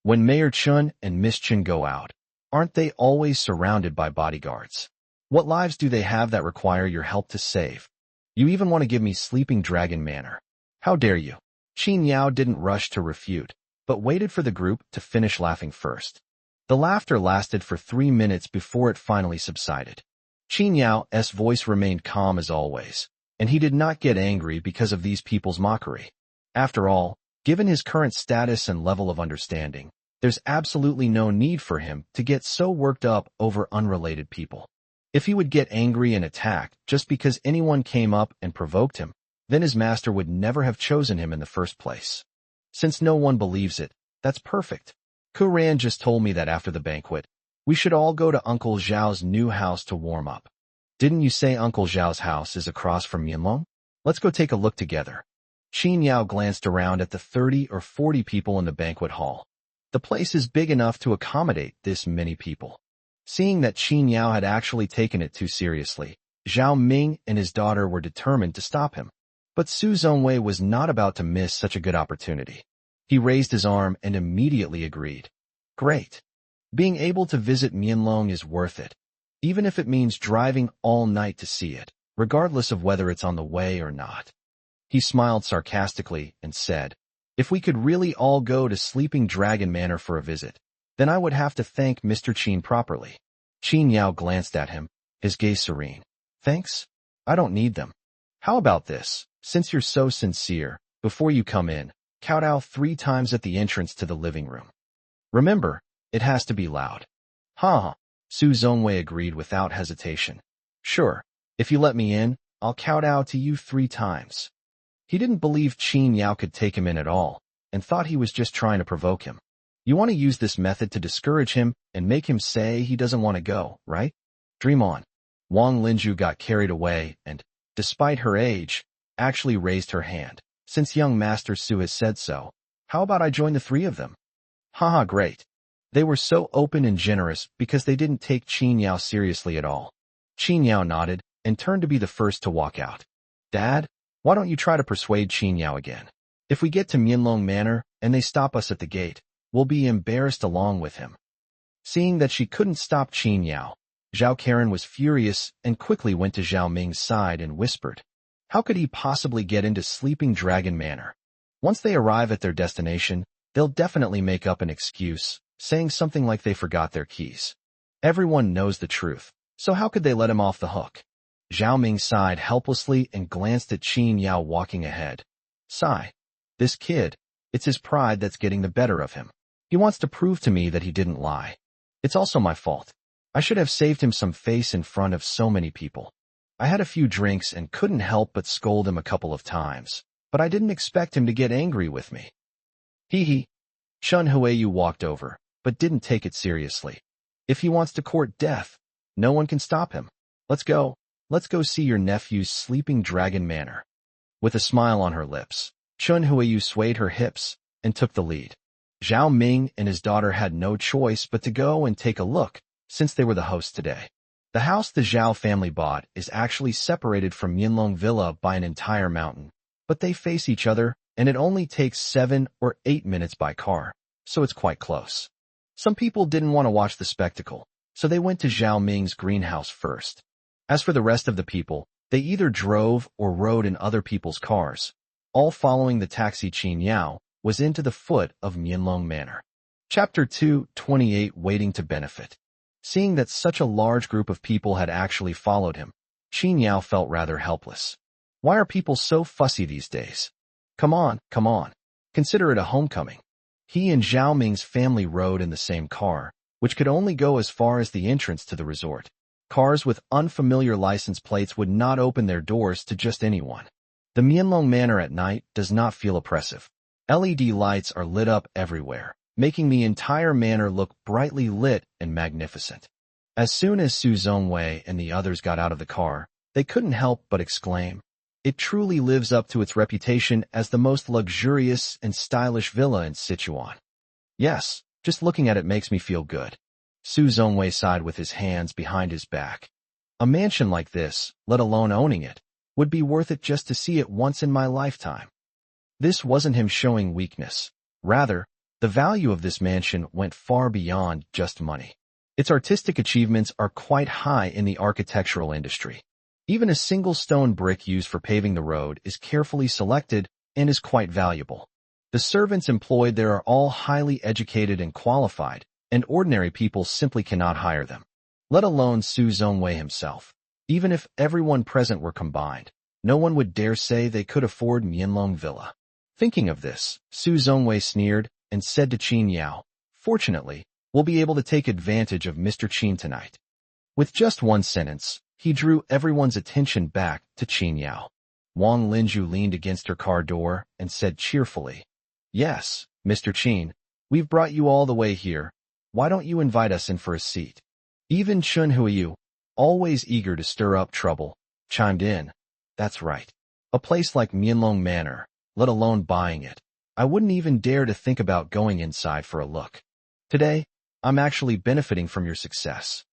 S1: When Mayor Chun and Miss Chun go out, aren't they always surrounded by bodyguards? What lives do they have that require your help to save? You even want to give me Sleeping Dragon Manor. How dare you? Qin Yao didn't rush to refute, but waited for the group to finish laughing first. The laughter lasted for 3 minutes before it finally subsided. Qin Yao's voice remained calm as always, and he did not get angry because of these people's mockery. After all, given his current status and level of understanding, there's absolutely no need for him to get so worked up over unrelated people. If he would get angry and attack just because anyone came up and provoked him, then his master would never have chosen him in the first place. Since no one believes it, that's perfect. Kuran just told me that after the banquet, we should all go to Uncle Zhao's new house to warm up. Didn't you say Uncle Zhao's house is across from Mianlong? Let's go take a look together. Qin Yao glanced around at the 30 or 40 people in the banquet hall. The place is big enough to accommodate this many people. Seeing that Qin Yao had actually taken it too seriously, Zhao Ming and his daughter were determined to stop him. But Su Zongwei was not about to miss such a good opportunity. He raised his arm and immediately agreed. Great. Being able to visit Mianlong is worth it, even if it means driving all night to see it, regardless of whether it's on the way or not. He smiled sarcastically and said, if we could really all go to Sleeping Dragon Manor for a visit, then I would have to thank Mr. Qin properly. Qin Yao glanced at him, his gaze serene. Thanks? I don't need them. How about this? Since you're so sincere, before you come in, kowtow 3 times at the entrance to the living room. Remember, it has to be loud. Ha! Su Zongwei agreed without hesitation. Sure, if you let me in, I'll kowtow to you 3 times. He didn't believe Qin Yao could take him in at all, and thought he was just trying to provoke him. You want to use this method to discourage him and make him say he doesn't want to go, right? Dream on. Wang Linju got carried away and, despite her age, actually raised her hand. Since young Master Su has said so, how about I join the three of them? Haha, great. They were so open and generous because they didn't take Qin Yao seriously at all. Qin Yao nodded and turned to be the first to walk out. Dad, why don't you try to persuade Qin Yao again? If we get to Mianlong Manor and they stop us at the gate, we'll be embarrassed along with him. Seeing that she couldn't stop Qin Yao, Zhao Karen was furious and quickly went to Zhao Ming's side and whispered, how could he possibly get into Sleeping Dragon Manor? Once they arrive at their destination, they'll definitely make up an excuse, saying something like they forgot their keys. Everyone knows the truth, so how could they let him off the hook? Zhao Ming sighed helplessly and glanced at Qin Yao walking ahead. Sigh. This kid, it's his pride that's getting the better of him. He wants to prove to me that he didn't lie. It's also my fault. I should have saved him some face in front of so many people. I had a few drinks and couldn't help but scold him a couple of times, but I didn't expect him to get angry with me. Hee hee. Chun Huiyu walked over, but didn't take it seriously. If he wants to court death, no one can stop him. Let's go. Let's go see your nephew's Sleeping Dragon Manor. With a smile on her lips, Chun Huiyu swayed her hips and took the lead. Zhao Ming and his daughter had no choice but to go and take a look, since they were the hosts today. The house the Zhao family bought is actually separated from Mianlong Villa by an entire mountain, but they face each other, and it only takes 7 or 8 minutes by car, so it's quite close. Some people didn't want to watch the spectacle, so they went to Zhao Ming's greenhouse first. As for the rest of the people, they either drove or rode in other people's cars, all following the taxi. Qin Yao was into the foot of Mianlong Manor. Chapter 2:28 Waiting to Benefit. Seeing that such a large group of people had actually followed him, Qin Yao felt rather helpless. Why are people so fussy these days? Come on, come on. Consider it a homecoming. He and Zhao Ming's family rode in the same car, which could only go as far as the entrance to the resort. Cars with unfamiliar license plates would not open their doors to just anyone. The Mianlong Manor at night does not feel oppressive. LED lights are lit up everywhere, making the entire manor look brightly lit and magnificent. As soon as Su Zongwei and the others got out of the car, they couldn't help but exclaim, it truly lives up to its reputation as the most luxurious and stylish villa in Sichuan. Yes, just looking at it makes me feel good. Su Zongwei sighed with his hands behind his back. A mansion like this, let alone owning it, would be worth it just to see it once in my lifetime. This wasn't him showing weakness. Rather, the value of this mansion went far beyond just money. Its artistic achievements are quite high in the architectural industry. Even a single stone brick used for paving the road is carefully selected and is quite valuable. The servants employed there are all highly educated and qualified, and ordinary people simply cannot hire them. Let alone Su Zongwei himself. Even if everyone present were combined, no one would dare say they could afford Mianlong Villa. Thinking of this, Su Zongwei sneered and said to Qin Yao, fortunately, we'll be able to take advantage of Mr. Qin tonight. With just one sentence, he drew everyone's attention back to Qin Yao. Wang Linju leaned against her car door and said cheerfully, yes, Mr. Qin, we've brought you all the way here. Why don't you invite us in for a seat? Even Chun Huiyu, always eager to stir up trouble, chimed in. That's right. A place like Mianlong Manor, let alone buying it, I wouldn't even dare to think about going inside for a look. Today, I'm actually benefiting from your success.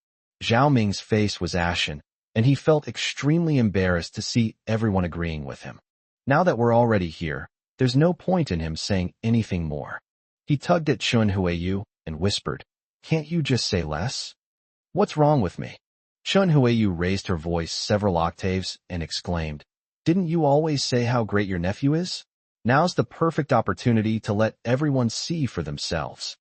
S1: Zhao Ming's face was ashen, and he felt extremely embarrassed to see everyone agreeing with him. Now that we're already here, there's no point in him saying anything more. He tugged at Chun Huiyu and whispered, can't you just say less? What's wrong with me? Chun Huiyu raised her voice several octaves and exclaimed, didn't you always say how great your nephew is? Now's the perfect opportunity to let everyone see for themselves.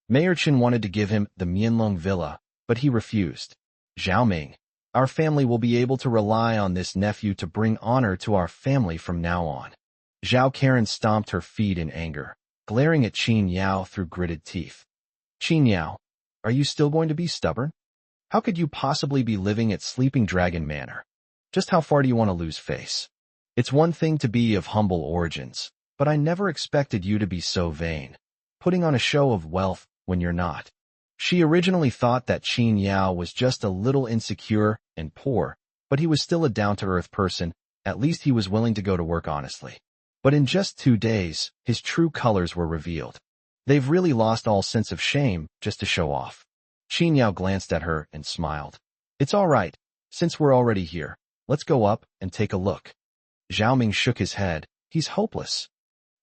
S1: Mayor Chen wanted to give him the Mianlong Villa, but he refused. Zhao Ming, our family will be able to rely on this nephew to bring honor to our family from now on. Zhao Karen stomped her feet in anger, glaring at Qin Yao through gritted teeth. Qin Yao, are you still going to be stubborn? How could you possibly be living at Sleeping Dragon Manor? Just how far do you want to lose face? It's one thing to be of humble origins, but I never expected you to be so vain, putting on a show of wealth when you're not. She originally thought that Qin Yao was just a little insecure and poor, but he was still a down-to-earth person. At least he was willing to go to work honestly. But in just 2 days, his true colors were revealed. They've really lost all sense of shame just to show off. Qin Yao glanced at her and smiled. It's all right. Since we're already here, let's go up and take a look. Zhao Ming shook his head. He's hopeless.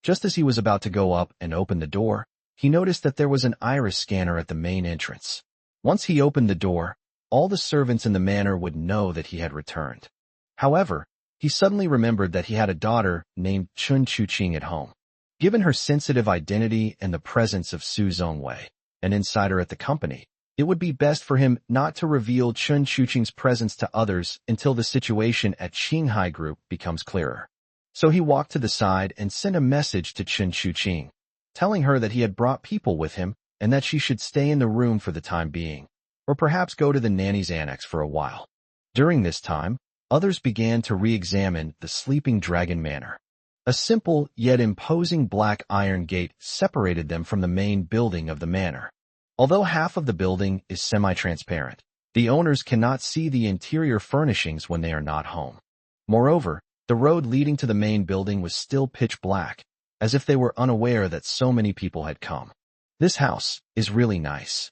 S1: Just as he was about to go up and open the door, he noticed that there was an iris scanner at the main entrance. Once he opened the door, all the servants in the manor would know that he had returned. However, he suddenly remembered that he had a daughter named Chun Chuqing at home. Given her sensitive identity and the presence of Su Zongwei, an insider at the company, it would be best for him not to reveal Chun Chuqing's presence to others until the situation at Qinghai Group becomes clearer. So he walked to the side and sent a message to Chun Chuqing, telling her that he had brought people with him and that she should stay in the room for the time being, or perhaps go to the nanny's annex for a while. During this time, others began to re-examine the Sleeping Dragon Manor. A simple yet imposing black iron gate separated them from the main building of the manor. Although half of the building is semi-transparent, the owners cannot see the interior furnishings when they are not home. Moreover, the road leading to the main building was still pitch black, as if they were unaware that so many people had come. This house is really nice.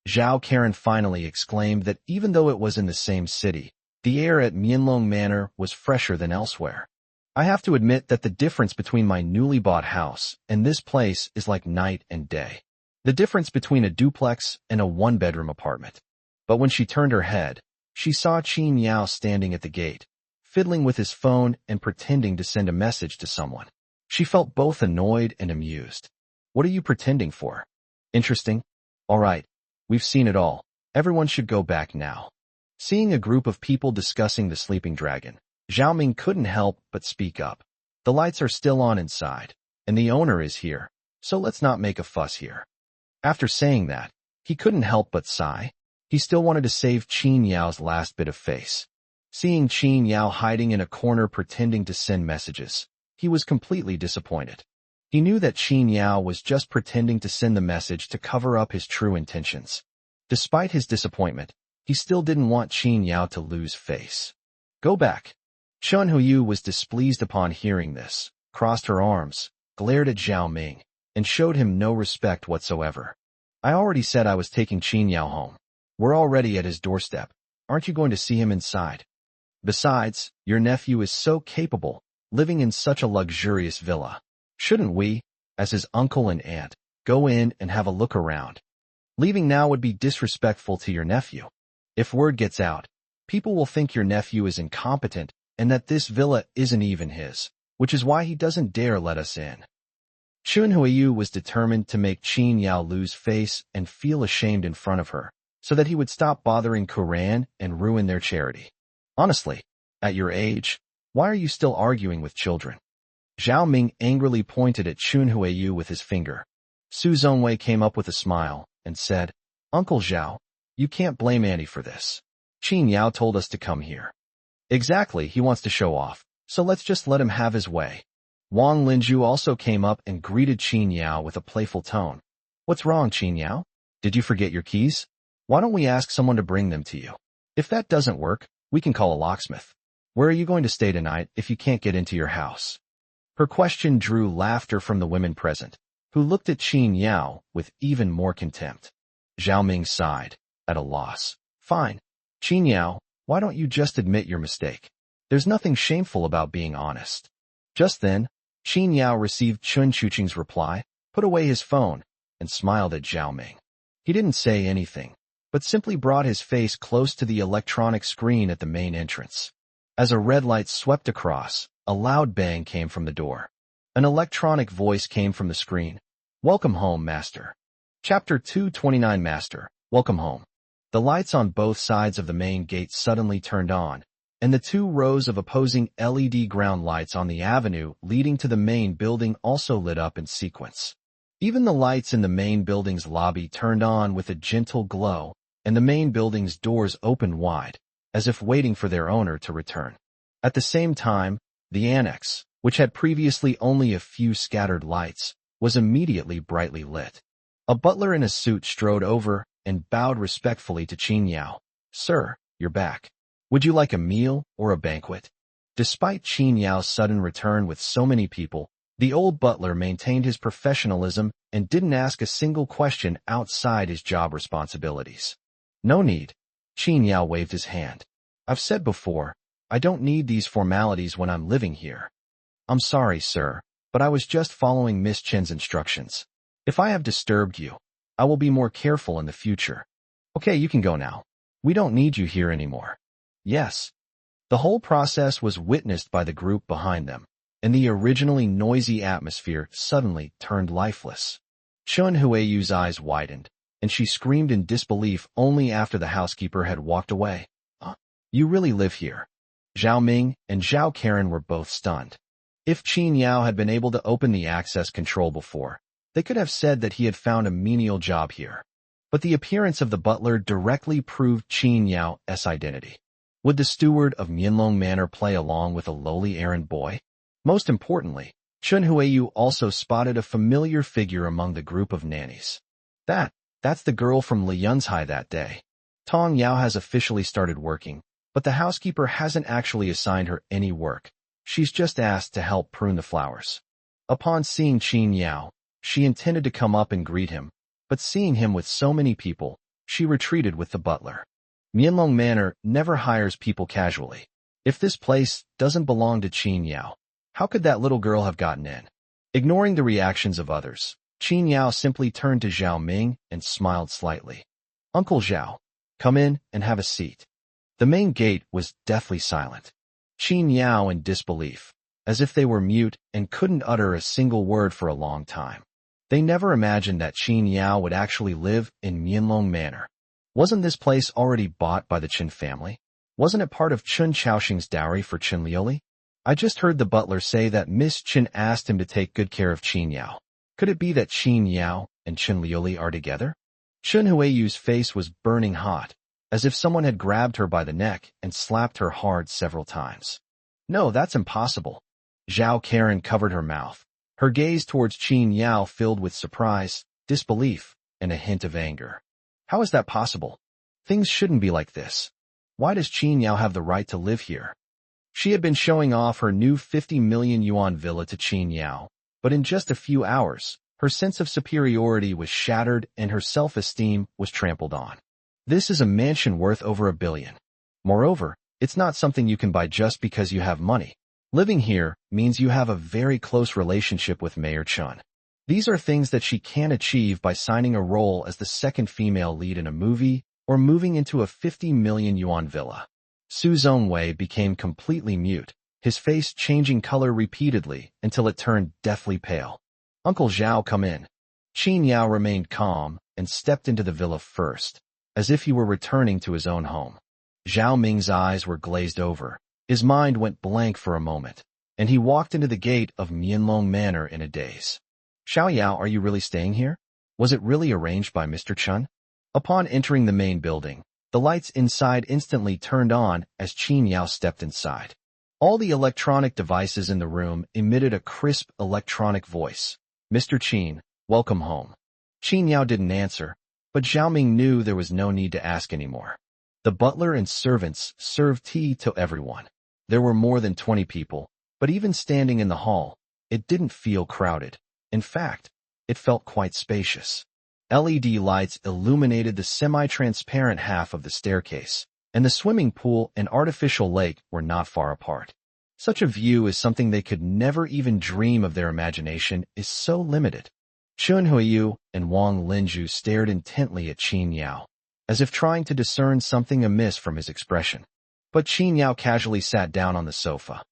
S1: Zhao Karen finally exclaimed that even though it was in the same city, the air at Mianlong Manor was fresher than elsewhere. I have to admit that the difference between my newly bought house and this place is like night and day. The difference between a duplex and a one-bedroom apartment. But when she turned her head, she saw Qin Yao standing at the gate, fiddling with his phone and pretending to send a message to someone. She felt both annoyed and amused. What are you pretending for? Interesting? All right, we've seen it all. Everyone should go back now. Seeing a group of people discussing the sleeping dragon, Zhao Ming couldn't help but speak up. The lights are still on inside, and the owner is here, so let's not make a fuss here. After saying that, he couldn't help but sigh. He still wanted to save Qin Yao's last bit of face. Seeing Qin Yao hiding in a corner pretending to send messages, he was completely disappointed. He knew that Qin Yao was just pretending to send the message to cover up his true intentions. Despite his disappointment, he still didn't want Qin Yao to lose face. Go back. Chun Huiyu was displeased upon hearing this, crossed her arms, glared at Zhao Ming, and showed him no respect whatsoever. I already said I was taking Qin Yao home. We're already at his doorstep. Aren't you going to see him inside? Besides, your nephew is so capable, living in such a luxurious villa. Shouldn't we, as his uncle and aunt, go in and have a look around? Leaving now would be disrespectful to your nephew. If word gets out, people will think your nephew is incompetent and that this villa isn't even his, which is why he doesn't dare let us in. Chun Huiyu was determined to make Qin Yao lose face and feel ashamed in front of her, so that he would stop bothering Quran and ruin their charity. Honestly, at your age, why are you still arguing with children? Zhao Ming angrily pointed at Chun Huiyu with his finger. Su Zongwei came up with a smile and said, Uncle Zhao, you can't blame Annie for this. Qin Yao told us to come here. Exactly, he wants to show off, so let's just let him have his way. Wang Linju also came up and greeted Qin Yao with a playful tone. What's wrong, Qin Yao? Did you forget your keys? Why don't we ask someone to bring them to you? If that doesn't work, we can call a locksmith. Where are you going to stay tonight if you can't get into your house? Her question drew laughter from the women present, who looked at Qin Yao with even more contempt. Zhao Ming sighed, at a loss. Fine. Qin Yao, why don't you just admit your mistake? There's nothing shameful about being honest. Just then, Qin Yao received Chun Chuqing's reply, put away his phone, and smiled at Zhao Ming. He didn't say anything, but simply brought his face close to the electronic screen at the main entrance. As a red light swept across, a loud bang came from the door. An electronic voice came from the screen. Welcome home, Master. Chapter 229 Master, welcome home. The lights on both sides of the main gate suddenly turned on, and the 2 rows of opposing LED ground lights on the avenue leading to the main building also lit up in sequence. Even the lights in the main building's lobby turned on with a gentle glow, and the main building's doors opened wide, as if waiting for their owner to return. At the same time, The annex, which had previously only a few scattered lights, was immediately brightly lit. A butler in a suit strode over and bowed respectfully to Qin Yao. "Sir, you're back. Would you like a meal or a banquet?" Despite Qin Yao's sudden return with so many people, the old butler maintained his professionalism and didn't ask a single question outside his job responsibilities. "No need." Qin Yao waved his hand. "I've said before, I don't need these formalities when I'm living here." "I'm sorry, sir, but I was just following Miss Chen's instructions. If I have disturbed you, I will be more careful in the future." "Okay, you can go now. We don't need you here anymore." "Yes." The whole process was witnessed by the group behind them, and the originally noisy atmosphere suddenly turned lifeless. Chun Huayu's eyes widened, and she screamed in disbelief only after the housekeeper had walked away. You really live here?" Zhao Ming and Zhao Karen were both stunned. If Qin Yao had been able to open the access control before, they could have said that he had found a menial job here. But the appearance of the butler directly proved Qin Yao's identity. Would the steward of Mianlong Manor play along with a lowly errand boy? Most importantly, Chun Huayu also spotted a familiar figure among the group of nannies. That's the girl from Liyunzhai that day. Tong Yao has officially started working, but the housekeeper hasn't actually assigned her any work. She's just asked to help prune the flowers. Upon seeing Qin Yao, she intended to come up and greet him, but seeing him with so many people, she retreated with the butler. Mianlong Manor never hires people casually. If this place doesn't belong to Qin Yao, how could that little girl have gotten in? Ignoring the reactions of others, Qin Yao simply turned to Zhao Ming and smiled slightly. "Uncle Zhao, come in and have a seat." The main gate was deathly silent. Qin Yao in disbelief, as if they were mute and couldn't utter a single word for a long time. They never imagined that Qin Yao would actually live in Mianlong Manor. Wasn't this place already bought by the Qin family? Wasn't it part of Chun Chaoxing's dowry for Qin Liuli? I just heard the butler say that Miss Qin asked him to take good care of Qin Yao. Could it be that Qin Yao and Qin Liuli are together? Chun Huayu's face was burning hot, as if someone had grabbed her by the neck and slapped her hard several times. "No, that's impossible." Zhao Karen covered her mouth, her gaze towards Qin Yao filled with surprise, disbelief, and a hint of anger. "How is that possible? Things shouldn't be like this. Why does Qin Yao have the right to live here?" She had been showing off her new 50 million yuan villa to Qin Yao, but in just a few hours, her sense of superiority was shattered and her self-esteem was trampled on. This is a mansion worth over 1 billion. Moreover, it's not something you can buy just because you have money. Living here means you have a very close relationship with Mayor Chun. These are things that she can't achieve by signing a role as the second female lead in a movie or moving into a 50 million yuan villa. Su Zhongwei became completely mute, his face changing color repeatedly until it turned deathly pale. "Uncle Zhao, come in." Qin Yao remained calm and stepped into the villa first, as if he were returning to his own home. Zhao Ming's eyes were glazed over, his mind went blank for a moment, and he walked into the gate of Mianlong Manor in a daze. "Xiao Yao, are you really staying here? Was it really arranged by Mr. Chun?" Upon entering the main building, the lights inside instantly turned on as Qin Yao stepped inside. All the electronic devices in the room emitted a crisp electronic voice. "Mr. Qin, welcome home." Qin Yao didn't answer, but Zhao Ming knew there was no need to ask anymore. The butler and servants served tea to everyone. There were more than 20 people, but even standing in the hall, it didn't feel crowded. In fact, it felt quite spacious. LED lights illuminated the semi-transparent half of the staircase, and the swimming pool and artificial lake were not far apart. Such a view is something they could never even dream of. Their imagination is so limited. Chun Huayu and Wang Linju stared intently at Qin Yao, as if trying to discern something amiss from his expression. But Qin Yao casually sat down on the sofa.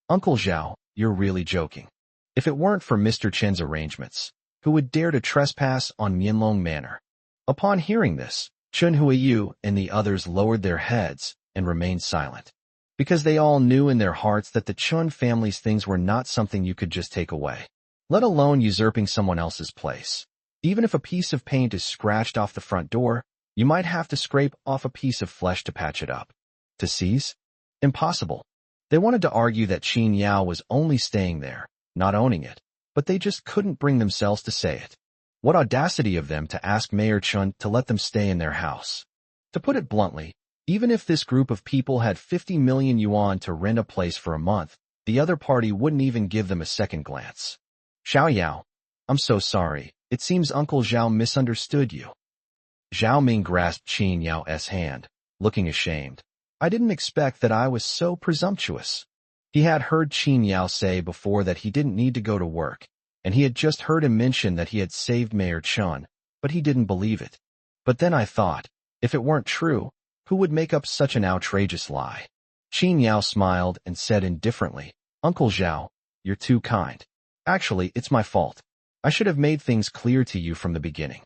S1: "Uncle Zhao, you're really joking. If it weren't for Mr. Chen's arrangements, who would dare to trespass on Mianlong Manor?" Upon hearing this, Chun Huayu and the others lowered their heads and remained silent, because they all knew in their hearts that the Chun family's things were not something you could just take away, let alone usurping someone else's place. Even if a piece of paint is scratched off the front door, you might have to scrape off a piece of flesh to patch it up. To seize? Impossible. They wanted to argue that Qin Yao was only staying there, not owning it, but they just couldn't bring themselves to say it. What audacity of them to ask Mayor Chun to let them stay in their house. To put it bluntly, even if this group of people had 50 million yuan to rent a place for a month, the other party wouldn't even give them a second glance. Xiao Yao, I'm so sorry. It seems Uncle Zhao misunderstood you. Zhao Ming grasped Qin Yao's hand, looking ashamed. I didn't expect that I was so presumptuous. He had heard Qin Yao say before that he didn't need to go to work, and he had just heard him mention that he had saved Mayor Chun, but he didn't believe it. But then I thought, if it weren't true, who would make up such an outrageous lie? Qin Yao smiled and said indifferently, Uncle Zhao, you're too kind. Actually, it's my fault. I should have made things clear to you from the beginning.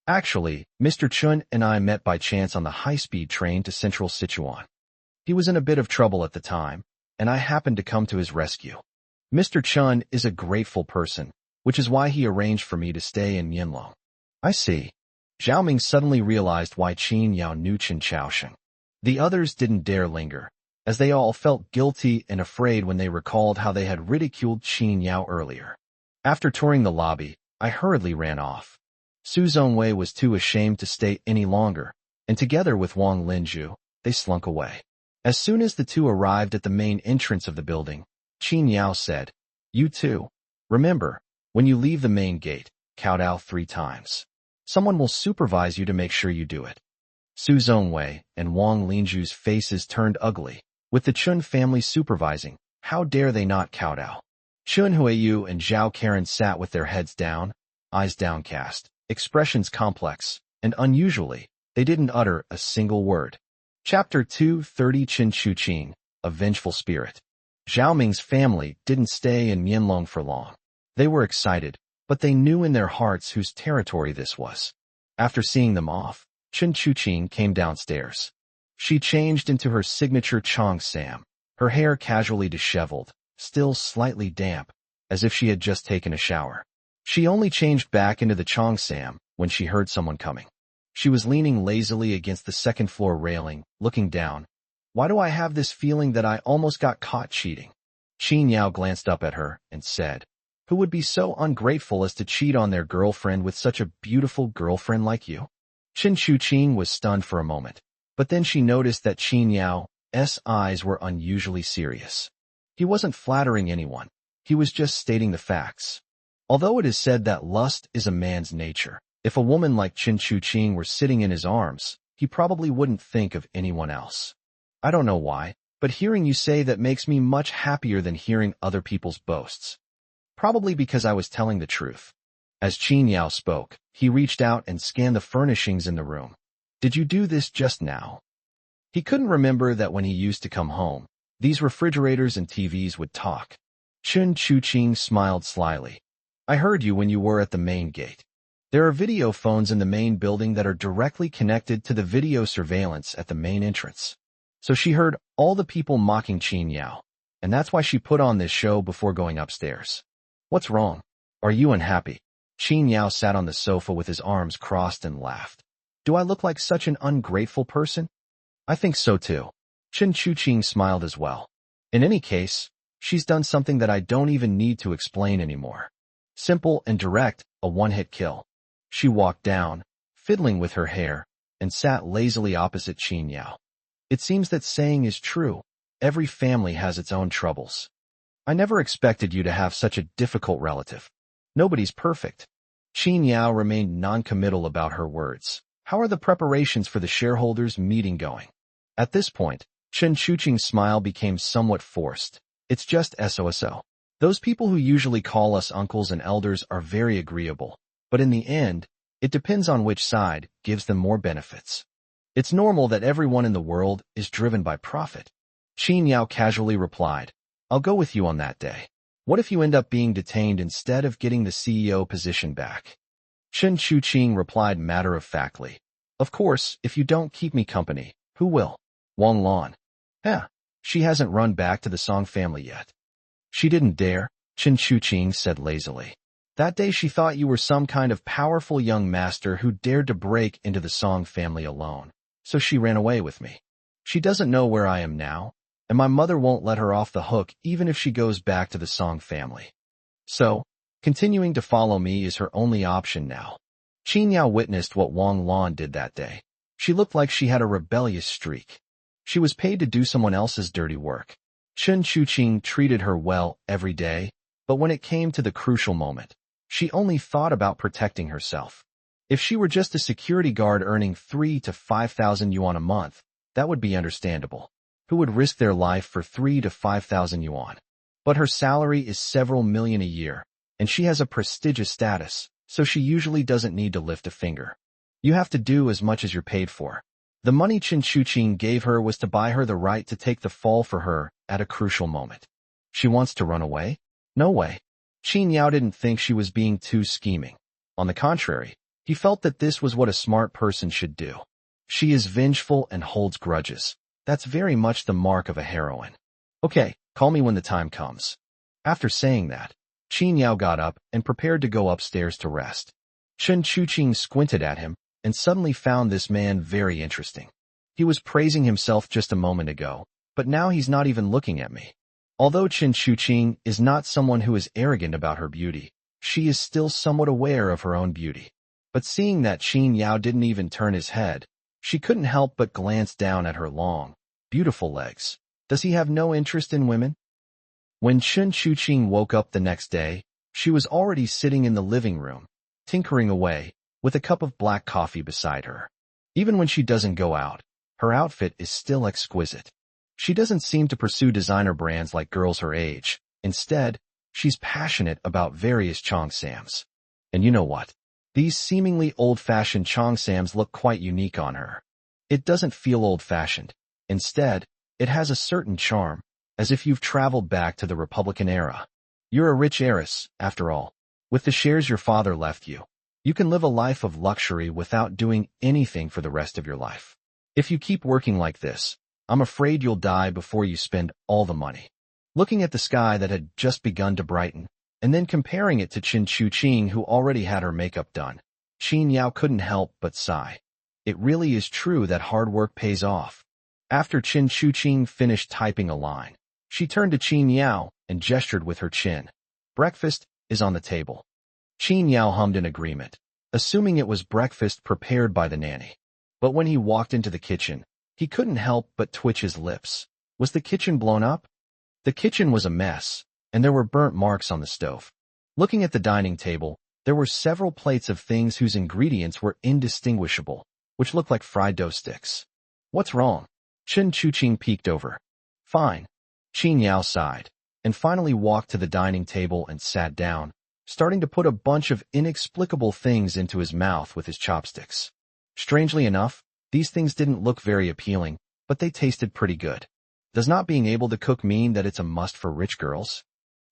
S1: Actually, Mr. Chun and I met by chance on the high-speed train to Central Sichuan. He was in a bit of trouble at the time, and I happened to come to his rescue. Mr. Chun is a grateful person, which is why he arranged for me to stay in Yinlong. I see. Zhao Ming suddenly realized why Qin Yao knew Chen Chaosheng. The others didn't dare linger, as they all felt guilty and afraid when they recalled how they had ridiculed Qin Yao earlier. After touring the lobby, I hurriedly ran off. Su Zongwei was too ashamed to stay any longer, and together with Wang Linju, they slunk away. As soon as the two arrived at the main entrance of the building, Qin Yao said, You too. Remember, when you leave the main gate, kowtow 3 times. Someone will supervise you to make sure you do it. Su Zongwei and Wang Linju's faces turned ugly. With the Chun family supervising, how dare they not kowtow? Chun Huiyu and Zhao Karen sat with their heads down, eyes downcast, expressions complex, and unusually, they didn't utter a single word. Chapter 230 Chen Chuqing, A Vengeful Spirit. Zhao Ming's family didn't stay in Mianlong for long. They were excited, but they knew in their hearts whose territory this was. After seeing them off, Chen Chuqing came downstairs. She changed into her signature Chong Sam, her hair casually disheveled, still slightly damp, as if she had just taken a shower. She only changed back into the Chong Sam when she heard someone coming. She was leaning lazily against the second-floor railing, looking down. Why do I have this feeling that I almost got caught cheating? Qin Yao glanced up at her and said, Who would be so ungrateful as to cheat on their girlfriend with such a beautiful girlfriend like you? Chen Chuqing was stunned for a moment, but then she noticed that Qin Yao's eyes were unusually serious. He wasn't flattering anyone. He was just stating the facts. Although it is said that lust is a man's nature, if a woman like Chen Chuqing were sitting in his arms, he probably wouldn't think of anyone else. I don't know why, but hearing you say that makes me much happier than hearing other people's boasts. Probably because I was telling the truth. As Qin Yao spoke, he reached out and scanned the furnishings in the room. Did you do this just now? He couldn't remember that when he used to come home, these refrigerators and TVs would talk. Chen Chuqing smiled slyly. I heard you when you were at the main gate. There are video phones in the main building that are directly connected to the video surveillance at the main entrance. So she heard all the people mocking Qin Yao, and that's why she put on this show before going upstairs. What's wrong? Are you unhappy? Qin Yao sat on the sofa with his arms crossed and laughed. Do I look like such an ungrateful person? I think so too. Chen Chuqing smiled as well. In any case, she's done something that I don't even need to explain anymore. Simple and direct, a one-hit kill. She walked down, fiddling with her hair, and sat lazily opposite Qin Yao. It seems that saying is true. Every family has its own troubles. I never expected you to have such a difficult relative. Nobody's perfect. Qin Yao remained non-committal about her words. How are the preparations for the shareholders' meeting going? At this point, Chen Chuqing's smile became somewhat forced. It's just SOSO. Those people who usually call us uncles and elders are very agreeable, but in the end, it depends on which side gives them more benefits. It's normal that everyone in the world is driven by profit. Qin Yao casually replied, I'll go with you on that day. What if you end up being detained instead of getting the CEO position back? Chen Chuqing replied matter-of-factly, Of course, if you don't keep me company, who will? Wang Lan. She hasn't run back to the Song family yet. She didn't dare, Chen Chuqing said lazily. That day she thought you were some kind of powerful young master who dared to break into the Song family alone, so she ran away with me. She doesn't know where I am now, and my mother won't let her off the hook even if she goes back to the Song family. So, continuing to follow me is her only option now. Qin Yao witnessed what Wang Lan did that day. She looked like she had a rebellious streak. She was paid to do someone else's dirty work. Chen Chuqing treated her well every day, but when it came to the crucial moment, she only thought about protecting herself. If she were just a security guard earning 3 to 5,000 yuan a month, that would be understandable. Who would risk their life for 3 to 5,000 yuan? But her salary is several million a year, and she has a prestigious status, so she usually doesn't need to lift a finger. You have to do as much as you're paid for. The money Chen Chuqing gave her was to buy her the right to take the fall for her at a crucial moment. She wants to run away? No way. Qin Yao didn't think she was being too scheming. On the contrary, he felt that this was what a smart person should do. She is vengeful and holds grudges. That's very much the mark of a heroine. Okay, call me when the time comes. After saying that, Qin Yao got up and prepared to go upstairs to rest. Chen Chuqing squinted at him and suddenly found this man very interesting. He was praising himself just a moment ago, but now he's not even looking at me. Although Chen Chuqing is not someone who is arrogant about her beauty, she is still somewhat aware of her own beauty. But seeing that Qin Yao didn't even turn his head, she couldn't help but glance down at her long, beautiful legs. Does he have no interest in women? When Chen Chuqing woke up the next day, she was already sitting in the living room, tinkering away, with a cup of black coffee beside her. Even when she doesn't go out, her outfit is still exquisite. She doesn't seem to pursue designer brands like girls her age. Instead, she's passionate about various cheongsams. And you know what? These seemingly old-fashioned cheongsams look quite unique on her. It doesn't feel old-fashioned. Instead, it has a certain charm, as if you've traveled back to the Republican era. You're a rich heiress, after all. With the shares your father left you, you can live a life of luxury without doing anything for the rest of your life. If you keep working like this, I'm afraid you'll die before you spend all the money. Looking at the sky that had just begun to brighten, and then comparing it to Chen Chuqing who already had her makeup done, Qin Yao couldn't help but sigh. It really is true that hard work pays off. After Chen Chuqing finished typing a line, she turned to Qin Yao and gestured with her chin. Breakfast is on the table. Qin Yao hummed in agreement, assuming it was breakfast prepared by the nanny. But when he walked into the kitchen, he couldn't help but twitch his lips. Was the kitchen blown up? The kitchen was a mess, and there were burnt marks on the stove. Looking at the dining table, there were several plates of things whose ingredients were indistinguishable, which looked like fried dough sticks. What's wrong? Chen Chuqing peeked over. Fine. Qin Yao sighed, and finally walked to the dining table and sat down, starting to put a bunch of inexplicable things into his mouth with his chopsticks. Strangely enough, these things didn't look very appealing, but they tasted pretty good. Does not being able to cook mean that it's a must for rich girls?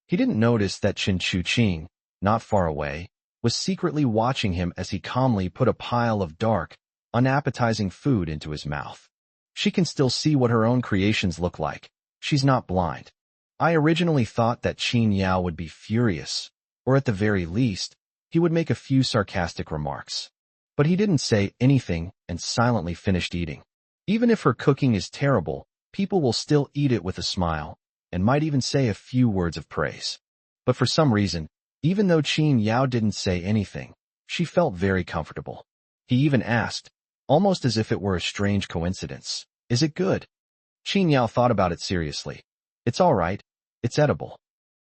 S1: He didn't notice that Chen Chuqing, not far away, was secretly watching him as he calmly put a pile of dark, unappetizing food into his mouth. She can still see what her own creations look like. She's not blind. I originally thought that Qin Yao would be furious, or at the very least, he would make a few sarcastic remarks. But he didn't say anything and silently finished eating. Even if her cooking is terrible, people will still eat it with a smile, and might even say a few words of praise. But for some reason, even though Qin Yao didn't say anything, she felt very comfortable. He even asked, almost as if it were a strange coincidence, "Is it good?" Qin Yao thought about it seriously. "It's all right. It's edible."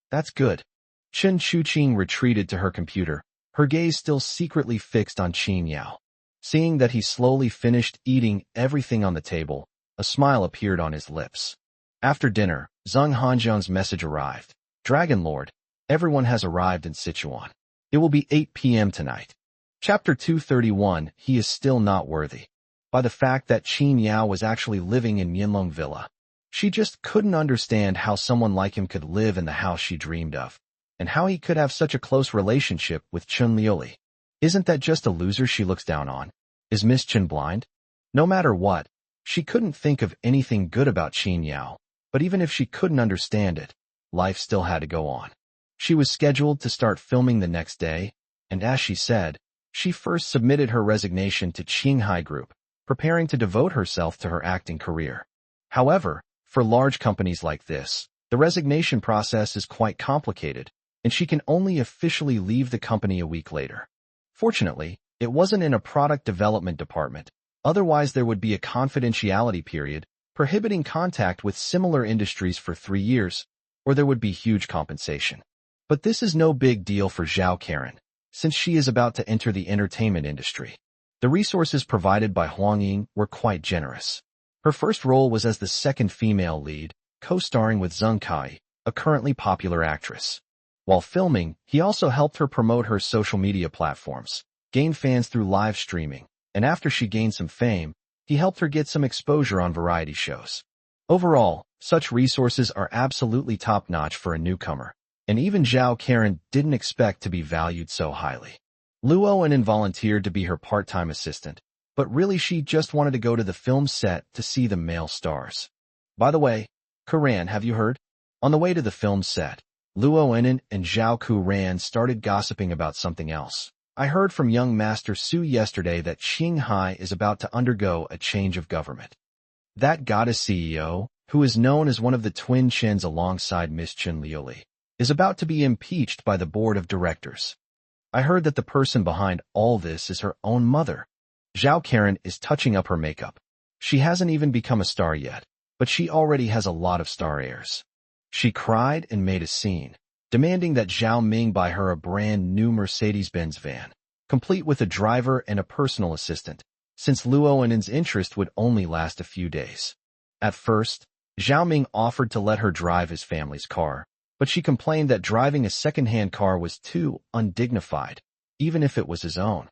S1: "That's good." Chen Chuqing retreated to her computer, her gaze still secretly fixed on Qin Yao. Seeing that he slowly finished eating everything on the table, a smile appeared on his lips. After dinner, Zheng Hanjiang's message arrived. Dragon Lord, everyone has arrived in Sichuan. It will be 8 p.m. tonight. Chapter 231, He is still not worthy. By the fact that Qin Yao was actually living in Mianlong Villa. She just couldn't understand how someone like him could live in the house she dreamed of, and how he could have such a close relationship with Chun Liuli. Isn't that just a loser she looks down on? Is Miss Chen blind? No matter what, she couldn't think of anything good about Qin Yao, but even if she couldn't understand it, life still had to go on. She was scheduled to start filming the next day, and as she said, she first submitted her resignation to Qinghai Group, preparing to devote herself to her acting career. However, For large companies like this, the resignation process is quite complicated, and she can only officially leave the company a week later. Fortunately, it wasn't in a product development department. Otherwise, there would be a confidentiality period prohibiting contact with similar industries for 3 years, or there would be huge compensation. But this is no big deal for Zhao Karen, since she is about to enter the entertainment industry. The resources provided by Huang Ying were quite generous. Her first role was as the second female lead, co-starring with Zheng Kai, a currently popular actress. While filming, he also helped her promote her social media platforms, gain fans through live streaming, and after she gained some fame, he helped her get some exposure on variety shows. Overall, such resources are absolutely top-notch for a newcomer, and even Zhao Karen didn't expect to be valued so highly. Luo Anan volunteered to be her part-time assistant, but really she just wanted to go to the film set to see the male stars. By the way, Kuran, have you heard? On the way to the film set, Luo Anan and Zhao Kuran started gossiping about something else. I heard from young Master Su yesterday that Qinghai is about to undergo a change of government. That goddess CEO, who is known as one of the twin Chins alongside Miss Chen Liuli, is about to be impeached by the board of directors. I heard that the person behind all this is her own mother. Zhao Karen is touching up her makeup. She hasn't even become a star yet, but she already has a lot of star airs. She cried and made a scene, demanding that Zhao Ming buy her a brand new Mercedes-Benz van, complete with a driver and a personal assistant, since Luo Anan's interest would only last a few days. At first, Zhao Ming offered to let her drive his family's car, but she complained that driving a second-hand car was too undignified, even if it was his own.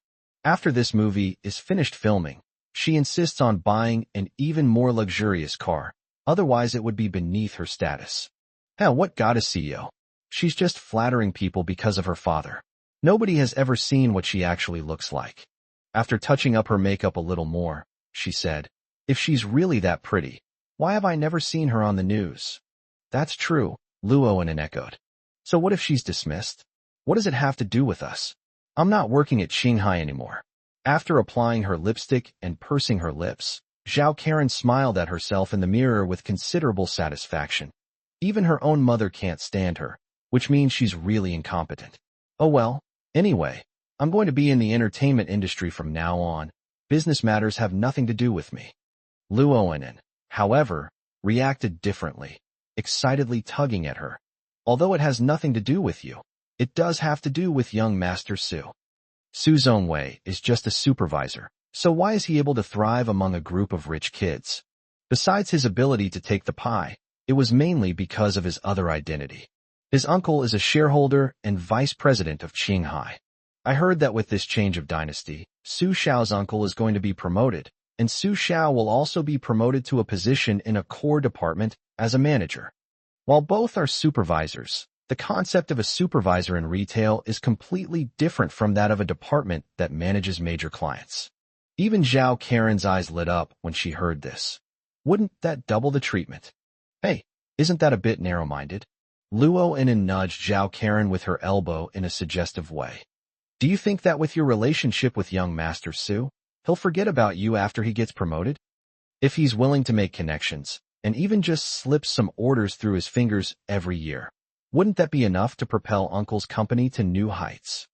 S1: After this movie is finished filming, she insists on buying an even more luxurious car, otherwise it would be beneath her status. Hell, what goddess CEO? She's just flattering people because of her father. Nobody has ever seen what she actually looks like. After touching up her makeup a little more, she said, "If she's really that pretty, why have I never seen her on the news?" That's true, Luo Anan echoed. So what if she's dismissed? What does it have to do with us? I'm not working at Qinghai anymore. After applying her lipstick and pursing her lips, Zhao Karen smiled at herself in the mirror with considerable satisfaction. Even her own mother can't stand her, which means she's really incompetent. Oh well, anyway, I'm going to be in the entertainment industry from now on. Business matters have nothing to do with me. Luo Anan, however, reacted differently, excitedly tugging at her. Although it has nothing to do with you, it does have to do with young Master Su. Su Zhongwei is just a supervisor, so why is he able to thrive among a group of rich kids? Besides his ability to take the pie, it was mainly because of his other identity. His uncle is a shareholder and vice president of Qinghai. I heard that with this change of dynasty, Su Xiao's uncle is going to be promoted, and Su Xiao will also be promoted to a position in a core department as a manager. While both are supervisors, the concept of a supervisor in retail is completely different from that of a department that manages major clients. Even Zhao Karen's eyes lit up when she heard this. Wouldn't that double the treatment? Hey, isn't that a bit narrow-minded? Luo Anan nudged Zhao Karen with her elbow in a suggestive way. Do you think that with your relationship with young Master Su, he'll forget about you after he gets promoted? If he's willing to make connections, and even just slips some orders through his fingers every year, wouldn't that be enough to propel Uncle's company to new heights?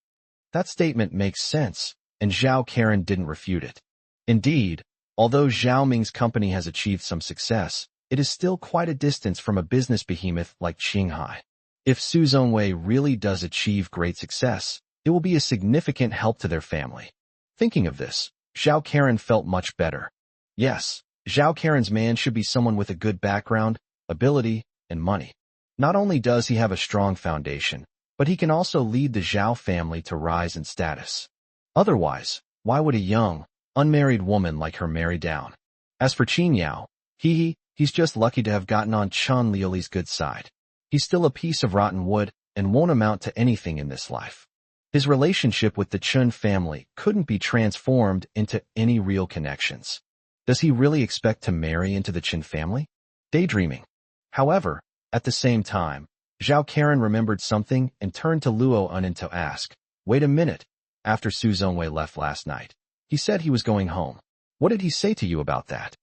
S1: That statement makes sense, and Zhao Karen didn't refute it. Indeed, although Zhao Ming's company has achieved some success, it is still quite a distance from a business behemoth like Qinghai. If Su Zhongwei really does achieve great success, it will be a significant help to their family. Thinking of this, Zhao Karen felt much better. Yes, Zhao Karen's man should be someone with a good background, ability, and money. Not only does he have a strong foundation, but he can also lead the Zhao family to rise in status. Otherwise, why would a young, unmarried woman like her marry down? As for Qin Yao, he's just lucky to have gotten on Chen Liuli's good side. He's still a piece of rotten wood and won't amount to anything in this life. His relationship with the Chen family couldn't be transformed into any real connections. Does he really expect to marry into the Chen family? Daydreaming. However, at the same time, Zhao Karen remembered something and turned to Luo Anan to ask, "Wait a minute, after Su Zhongwei left last night, he said he was going home. What did he say to you about that?"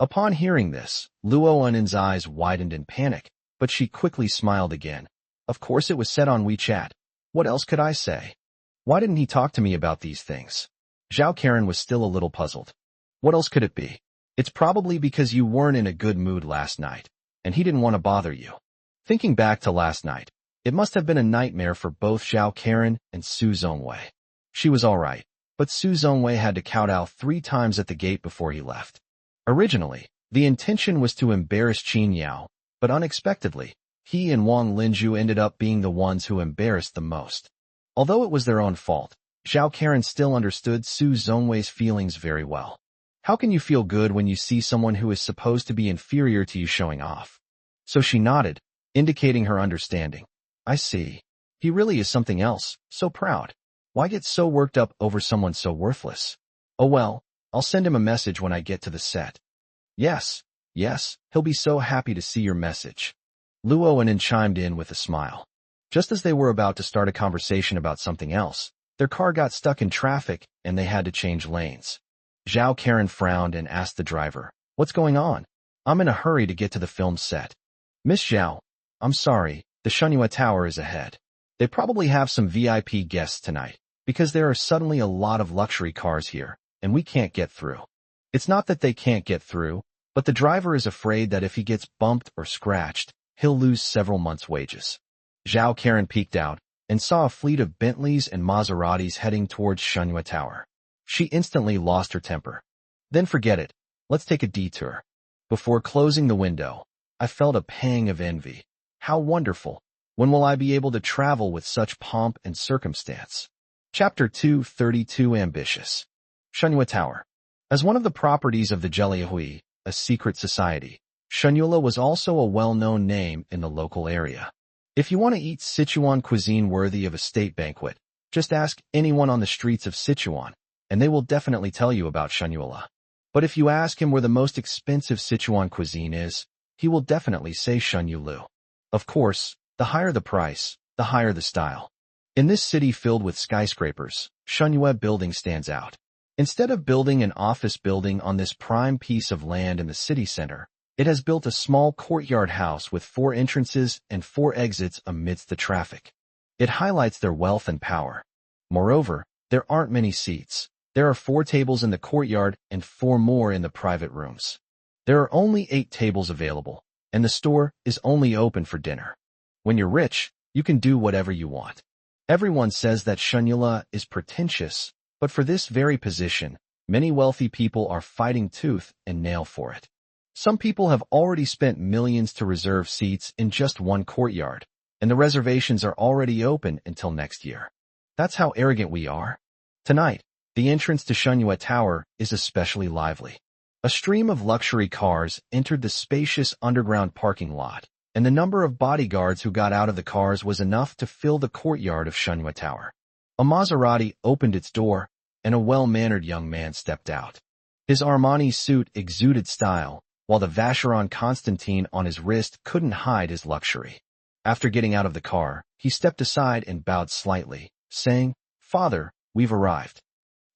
S1: Upon hearing this, Luo Enen's eyes widened in panic, but she quickly smiled again. Of course it was said on WeChat. What else could I say? Why didn't he talk to me about these things? Zhao Karen was still a little puzzled. What else could it be? It's probably because you weren't in a good mood last night, and he didn't want to bother you. Thinking back to last night, it must have been a nightmare for both Zhao Karen and Su Zongwei. She was alright, but Su Zongwei had to kowtow 3 times at the gate before he left. Originally, the intention was to embarrass Qin Yao, but unexpectedly, he and Wang Linju ended up being the ones who embarrassed the most. Although it was their own fault, Zhao Karen still understood Su Zongwei's feelings very well. How can you feel good when you see someone who is supposed to be inferior to you showing off? So she nodded, indicating her understanding. I see. He really is something else, so proud. Why get so worked up over someone so worthless? Oh well, I'll send him a message when I get to the set. Yes, he'll be so happy to see your message. Luo Enen chimed in with a smile. Just as they were about to start a conversation about something else, their car got stuck in traffic and they had to change lanes. Zhao Karen frowned and asked the driver, "What's going on? I'm in a hurry to get to the film set." "Miss Zhao, I'm sorry, the Shunyue Tower is ahead. They probably have some VIP guests tonight, because there are suddenly a lot of luxury cars here, and we can't get through." It's not that they can't get through, but the driver is afraid that if he gets bumped or scratched, he'll lose several months' wages. Zhao Karen peeked out and saw a fleet of Bentleys and Maseratis heading towards Shunyue Tower. She instantly lost her temper. "Then forget it. Let's take a detour." Before closing the window, I felt a pang of envy. How wonderful. When will I be able to travel with such pomp and circumstance? Chapter 232 Ambitious. Shunyue Tower. As one of the properties of the Jeliahui, a secret society, Shunyue was also a well-known name in the local area. If you want to eat Sichuan cuisine worthy of a state banquet, just ask anyone on the streets of Sichuan, and they will definitely tell you about Shunyue. But if you ask him where the most expensive Sichuan cuisine is, he will definitely say Shunyue. Of course, the higher the price, the higher the style. In this city filled with skyscrapers, Shunyue building stands out. Instead of building an office building on this prime piece of land in the city center, it has built a small courtyard house with 4 entrances and 4 exits amidst the traffic. It highlights their wealth and power. Moreover, there aren't many seats. There are 4 tables in the courtyard and 4 more in the private rooms. There are only 8 tables available, and the store is only open for dinner. When you're rich, you can do whatever you want. Everyone says that Shunyue is pretentious, but for this very position, many wealthy people are fighting tooth and nail for it. Some people have already spent millions to reserve seats in just one courtyard, and the reservations are already open until next year. That's how arrogant we are. Tonight, the entrance to Shunyue Tower is especially lively. A stream of luxury cars entered the spacious underground parking lot, and the number of bodyguards who got out of the cars was enough to fill the courtyard of Shunyue Tower. A Maserati opened its door, and a well-mannered young man stepped out. His Armani suit exuded style, while the Vacheron Constantine on his wrist couldn't hide his luxury. After getting out of the car, he stepped aside and bowed slightly, saying, "Father, we've arrived."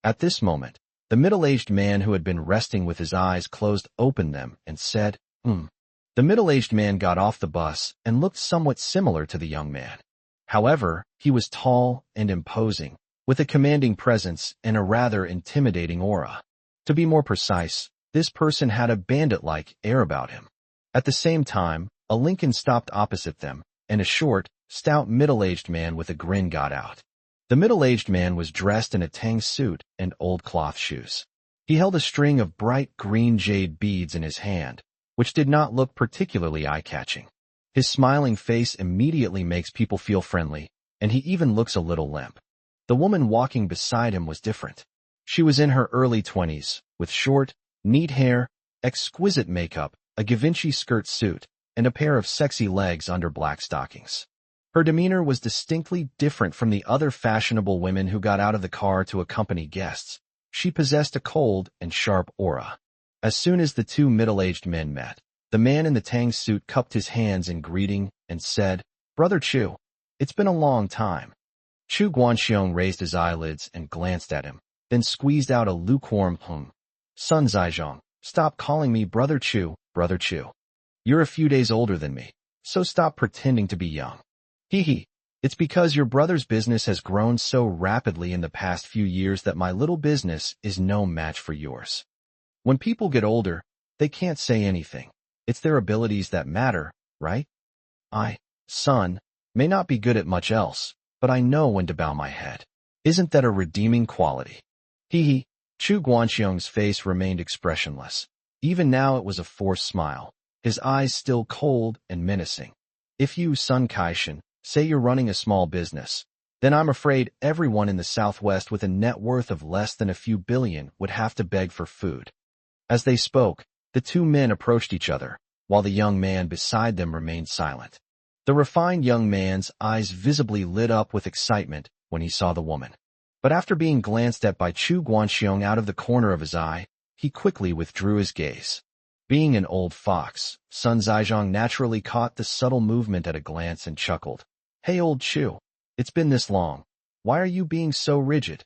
S1: At this moment, the middle-aged man who had been resting with his eyes closed opened them and said, The middle-aged man got off the bus and looked somewhat similar to the young man. However, he was tall and imposing, with a commanding presence and a rather intimidating aura. To be more precise, this person had a bandit-like air about him. At the same time, a Lincoln stopped opposite them, and a short, stout middle-aged man with a grin got out. The middle-aged man was dressed in a Tang suit and old cloth shoes. He held a string of bright green jade beads in his hand, which did not look particularly eye-catching. His smiling face immediately makes people feel friendly, and he even looks a little limp. The woman walking beside him was different. She was in her early 20s, with short, neat hair, exquisite makeup, a Givenchy skirt suit, and a pair of sexy legs under black stockings. Her demeanor was distinctly different from the other fashionable women who got out of the car to accompany guests. She possessed a cold and sharp aura. As soon as the 2 middle-aged men met, the man in the Tang suit cupped his hands in greeting and said, "Brother Chu, it's been a long time." Chu Guanxiong raised his eyelids and glanced at him, then squeezed out a lukewarm "Sun Zhaizhong," Stop calling me Brother Chu, Brother Chu. You're a few days older than me, so stop pretending to be young. Hee hee. It's because your brother's business has grown so rapidly in the past few years that my little business is no match for yours. When people get older, they can't say anything. It's their abilities that matter, right? I, son, may not be good at much else, but I know when to bow my head. Isn't that a redeeming quality? Hee hee. Chu Guanxiong's face remained expressionless. Even now it was a forced smile, his eyes still cold and menacing. If you, Sun Caishan, say you're running a small business, then I'm afraid everyone in the Southwest with a net worth of less than a few billion would have to beg for food. As they spoke, the two men approached each other, while the young man beside them remained silent. The refined young man's eyes visibly lit up with excitement when he saw the woman. But after being glanced at by Chu Guanxiong out of the corner of his eye, he quickly withdrew his gaze. Being an old fox, Sun Zhaizhong naturally caught the subtle movement at a glance and chuckled. Hey old Chu, it's been this long. Why are you being so rigid?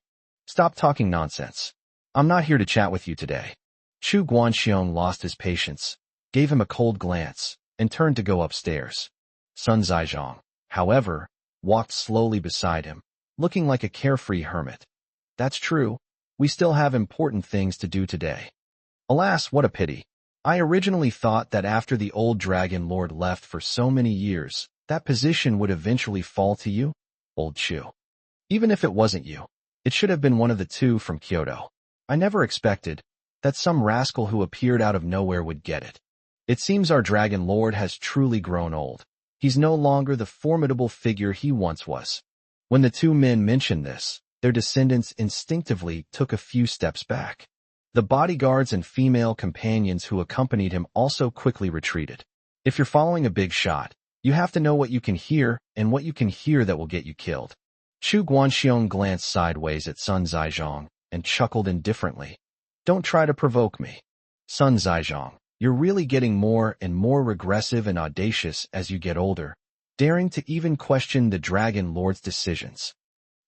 S1: Stop talking nonsense. I'm not here to chat with you today. Chu Guanxiong lost his patience, gave him a cold glance, and turned to go upstairs. Sun Zhaizhong, however, walked slowly beside him, looking like a carefree hermit. That's true. We still have important things to do today. Alas, what a pity. I originally thought that after the old Dragon Lord left for so many years, that position would eventually fall to you, old Chu. Even if it wasn't you, it should have been one of the two from Kyoto. I never expected that some rascal who appeared out of nowhere would get it. It seems our Dragon Lord has truly grown old. He's no longer the formidable figure he once was. When the two men mentioned this, their descendants instinctively took a few steps back. The bodyguards and female companions who accompanied him also quickly retreated. If you're following a big shot, you have to know what you can hear and what you can hear that will get you killed. Chu Guanxiong glanced sideways at Sun Zhaizhong and chuckled indifferently. Don't try to provoke me. Sun Zhaizhong, you're really getting more and more regressive and audacious as you get older, daring to even question the Dragon Lord's decisions.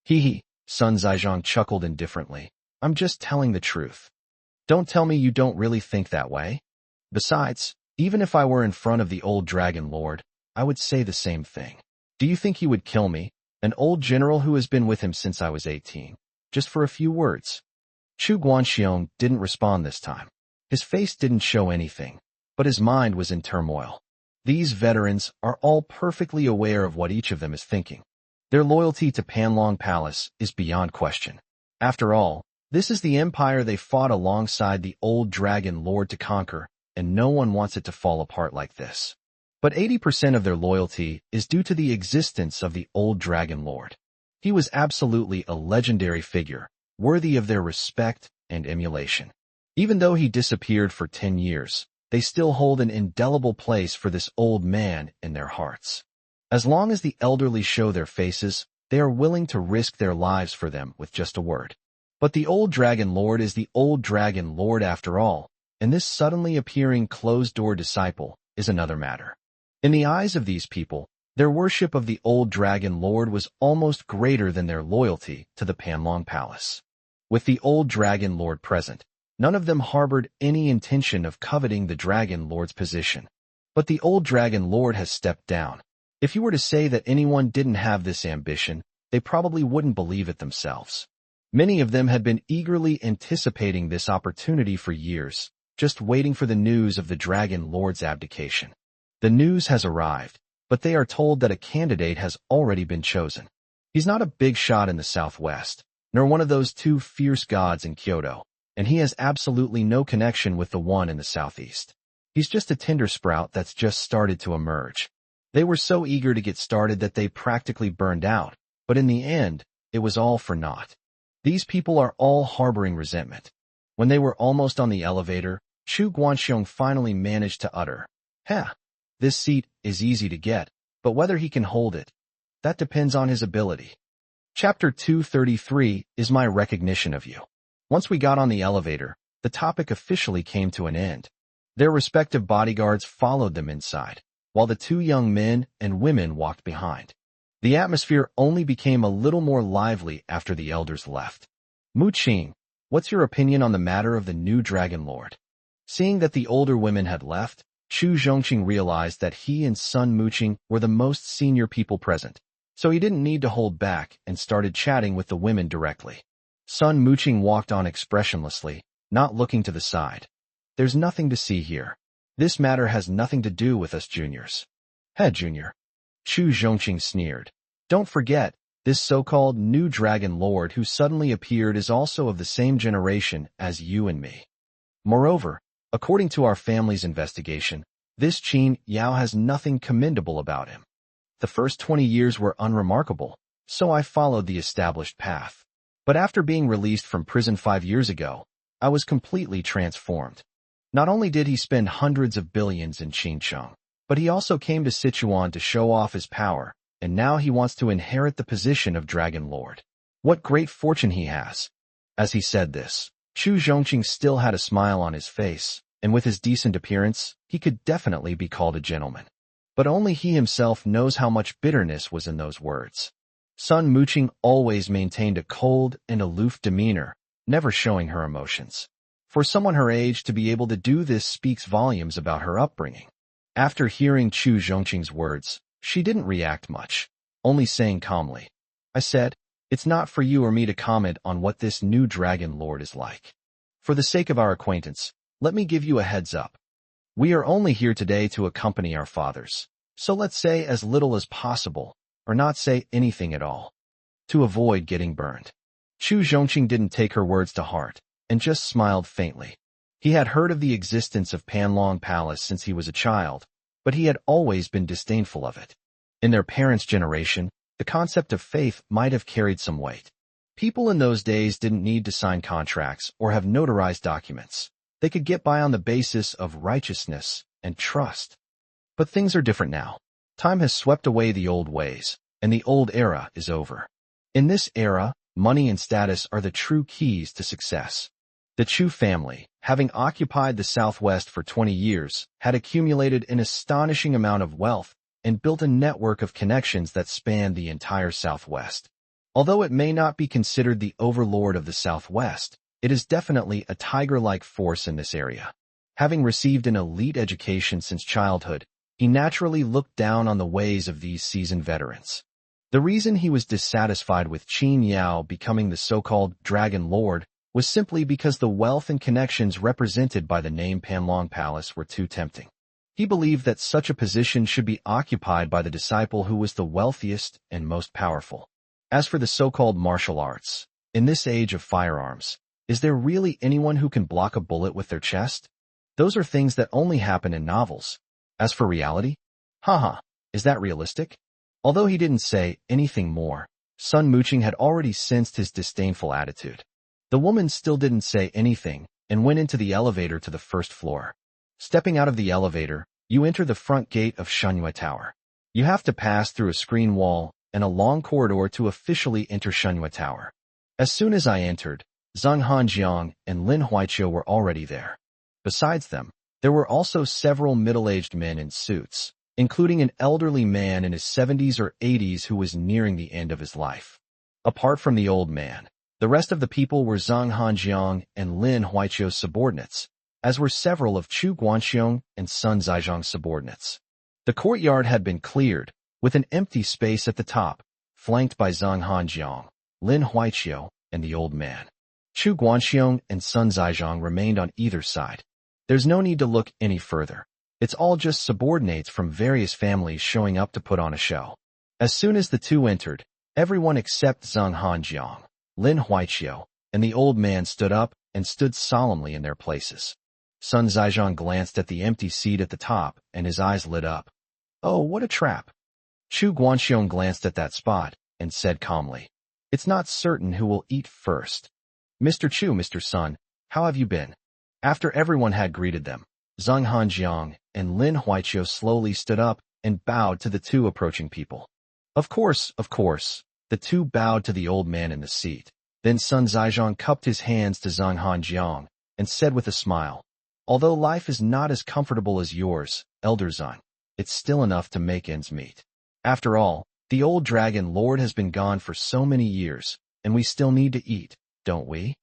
S1: Hee hee, Sun Zhaizhong chuckled indifferently. I'm just telling the truth. Don't tell me you don't really think that way. Besides, even if I were in front of the old Dragon Lord, I would say the same thing. Do you think he would kill me, an old general who has been with him since I was 18, just for a few words? Chu Guanxiong didn't respond this time. His face didn't show anything, but his mind was in turmoil. These veterans are all perfectly aware of what each of them is thinking. Their loyalty to Panlong Palace is beyond question. After all, this is the empire they fought alongside the old Dragon Lord to conquer, and no one wants it to fall apart like this. But 80% of their loyalty is due to the existence of the old Dragon Lord. He was absolutely a legendary figure, worthy of their respect and emulation. Even though he disappeared for 10 years, they still hold an indelible place for this old man in their hearts. As long as the elderly show their faces, they are willing to risk their lives for them with just a word. But the old Dragon Lord is the old Dragon Lord after all, and this suddenly appearing closed-door disciple is another matter. In the eyes of these people, their worship of the old Dragon Lord was almost greater than their loyalty to the Panlong Palace. With the old Dragon Lord present, none of them harbored any intention of coveting the Dragon Lord's position. But the old Dragon Lord has stepped down. If you were to say that anyone didn't have this ambition, they probably wouldn't believe it themselves. Many of them had been eagerly anticipating this opportunity for years, just waiting for the news of the Dragon Lord's abdication. The news has arrived, but they are told that a candidate has already been chosen. He's not a big shot in the Southwest, nor one of those two fierce gods in Kyoto, and he has absolutely no connection with the one in the Southeast. He's just a tender sprout that's just started to emerge. They were so eager to get started that they practically burned out, but in the end, it was all for naught. These people are all harboring resentment. When they were almost on the elevator, Chu Guanxiong finally managed to utter, "Heh, this seat is easy to get, but whether he can hold it, that depends on his ability." Chapter 233 is my recognition of you. Once we got on the elevator, the topic officially came to an end. Their respective bodyguards followed them inside, while the two young men and women walked behind. The atmosphere only became a little more lively after the elders left. Mu Qing, what's your opinion on the matter of the new Dragon Lord? Seeing that the older women had left, Chu Zhongqing realized that he and Sun Muqing were the most senior people present, so he didn't need to hold back and started chatting with the women directly. Sun Muqing walked on expressionlessly, not looking to the side. There's nothing to see here. This matter has nothing to do with us juniors. Head junior. Chu Zhongqing sneered. Don't forget, this so-called new dragon lord who suddenly appeared is also of the same generation as you and me. Moreover, according to our family's investigation, this Qin Yao has nothing commendable about him. The first 20 years were unremarkable, so I followed the established path. But after being released from prison 5 years ago, I was completely transformed. Not only did he spend hundreds of billions in Qincheng, but he also came to Sichuan to show off his power, and now he wants to inherit the position of Dragon Lord. What great fortune he has! As he said this, Chu Zhongqing still had a smile on his face, and with his decent appearance, he could definitely be called a gentleman. But only he himself knows how much bitterness was in those words. Sun Muqing always maintained a cold and aloof demeanor, never showing her emotions. For someone her age to be able to do this speaks volumes about her upbringing. After hearing Chu Zhongqing's words, she didn't react much, only saying calmly, I said, it's not for you or me to comment on what this new Dragon Lord is like. For the sake of our acquaintance, let me give you a heads up. We are only here today to accompany our fathers, so let's say as little as possible, or not say anything at all, to avoid getting burned. Chu Zhongqing didn't take her words to heart, and just smiled faintly. He had heard of the existence of Panlong Palace since he was a child, but he had always been disdainful of it. In their parents' generation, the concept of faith might have carried some weight. People in those days didn't need to sign contracts or have notarized documents. They could get by on the basis of righteousness and trust. But things are different now. Time has swept away the old ways, and the old era is over. In this era, money and status are the true keys to success. The Chu family, having occupied the Southwest for 20 years, had accumulated an astonishing amount of wealth and built a network of connections that spanned the entire Southwest. Although it may not be considered the overlord of the Southwest, it is definitely a tiger-like force in this area. Having received an elite education since childhood, he naturally looked down on the ways of these seasoned veterans. The reason he was dissatisfied with Qin Yao becoming the so-called Dragon Lord was simply because the wealth and connections represented by the name Panlong Palace were too tempting. He believed that such a position should be occupied by the disciple who was the wealthiest and most powerful. As for the so-called martial arts, in this age of firearms, is there really anyone who can block a bullet with their chest? Those are things that only happen in novels. As for reality? Haha, is that realistic? Although he didn't say anything more, Sun Muqing had already sensed his disdainful attitude. The woman still didn't say anything and went into the elevator to the first floor. Stepping out of the elevator, you enter the front gate of Shanghua Tower. You have to pass through a screen wall and a long corridor to officially enter Shanghua Tower. As soon as I entered, Zhang Hanjiang and Lin Huaiqiu were already there. Besides them, there were also several middle-aged men in suits, including an elderly man in his 70s or 80s who was nearing the end of his life. Apart from the old man, the rest of the people were Zhang Hanjiang and Lin Huaiqiu's subordinates, as were several of Chu Guanxiong and Sun Zhaizhang's subordinates. The courtyard had been cleared, with an empty space at the top, flanked by Zhang Hanjiang, Lin Huaiqiu, and the old man. Chu Guanxiong and Sun Zhaizhang remained on either side. There's no need to look any further. It's all just subordinates from various families showing up to put on a show. As soon as the two entered, everyone except Zhang Hanjiang, Lin Huaiqiu, and the old man stood up and stood solemnly in their places. Sun Zhaizhang glanced at the empty seat at the top, and his eyes lit up. Oh, what a trap! Chu Guanxiong glanced at that spot and said calmly, It's not certain who will eat first. Mr. Chu, Mr. Sun, how have you been? After everyone had greeted them, Zhang Hanjiang and Lin Huaiqiu slowly stood up and bowed to the two approaching people. Of course, the two bowed to the old man in the seat. Then Sun Zhaizhang cupped his hands to Zhang Hanjiang and said with a smile, Although life is not as comfortable as yours, Elder Zhang, it's still enough to make ends meet. After all, the old Dragon Lord has been gone for so many years, and we still need to eat, don't we?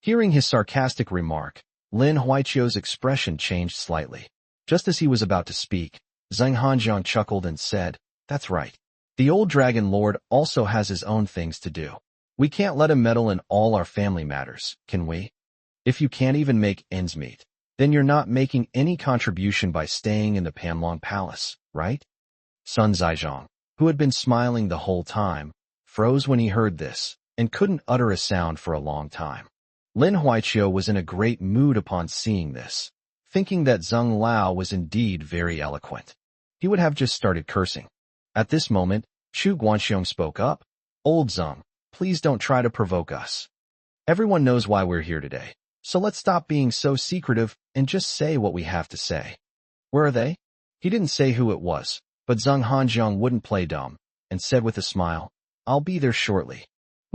S1: Hearing his sarcastic remark, Lin Huaiqiu's expression changed slightly. Just as he was about to speak, Zheng Hanjiang chuckled and said, "That's right. The old Dragon Lord also has his own things to do. We can't let him meddle in all our family matters, can we? If you can't even make ends meet, then you're not making any contribution by staying in the Panlong Palace, right?" Sun Zizhong, who had been smiling the whole time, froze when he heard this and couldn't utter a sound for a long time. Lin Huaiqiu was in a great mood upon seeing this, thinking that Zheng Lao was indeed very eloquent. He would have just started cursing. At this moment, Chu Guanxiong spoke up. "Old Zheng, please don't try to provoke us. Everyone knows why we're here today, so let's stop being so secretive and just say what we have to say." "Where are they?" He didn't say who it was, but Zheng Hanjiang wouldn't play dumb, and said with a smile, "I'll be there shortly."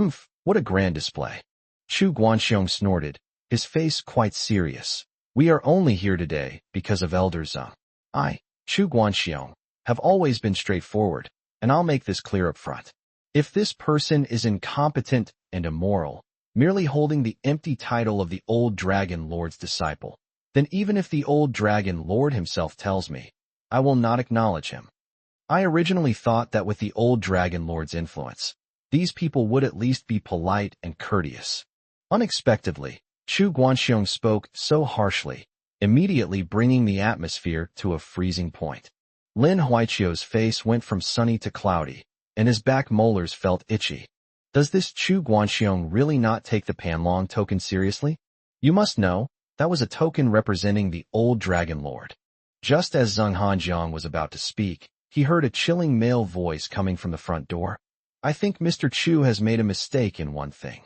S1: "Oomph, what a grand display." Chu Guanxiong snorted, his face quite serious. "We are only here today because of Elder Zheng. I, Chu Guanxiong, have always been straightforward, and I'll make this clear up front. If this person is incompetent and immoral, merely holding the empty title of the old Dragon Lord's disciple, then even if the old Dragon Lord himself tells me, I will not acknowledge him. I originally thought that with the old Dragon Lord's influence, these people would at least be polite and courteous." Unexpectedly, Chu Guanxiong spoke so harshly, immediately bringing the atmosphere to a freezing point. Lin Huaiqiu's face went from sunny to cloudy, and his back molars felt itchy. Does this Chu Guanxiong really not take the Panlong token seriously? You must know, that was a token representing the old Dragon Lord. Just as Zheng Hanjiang was about to speak, he heard a chilling male voice coming from the front door. "I think Mr. Chu has made a mistake in one thing."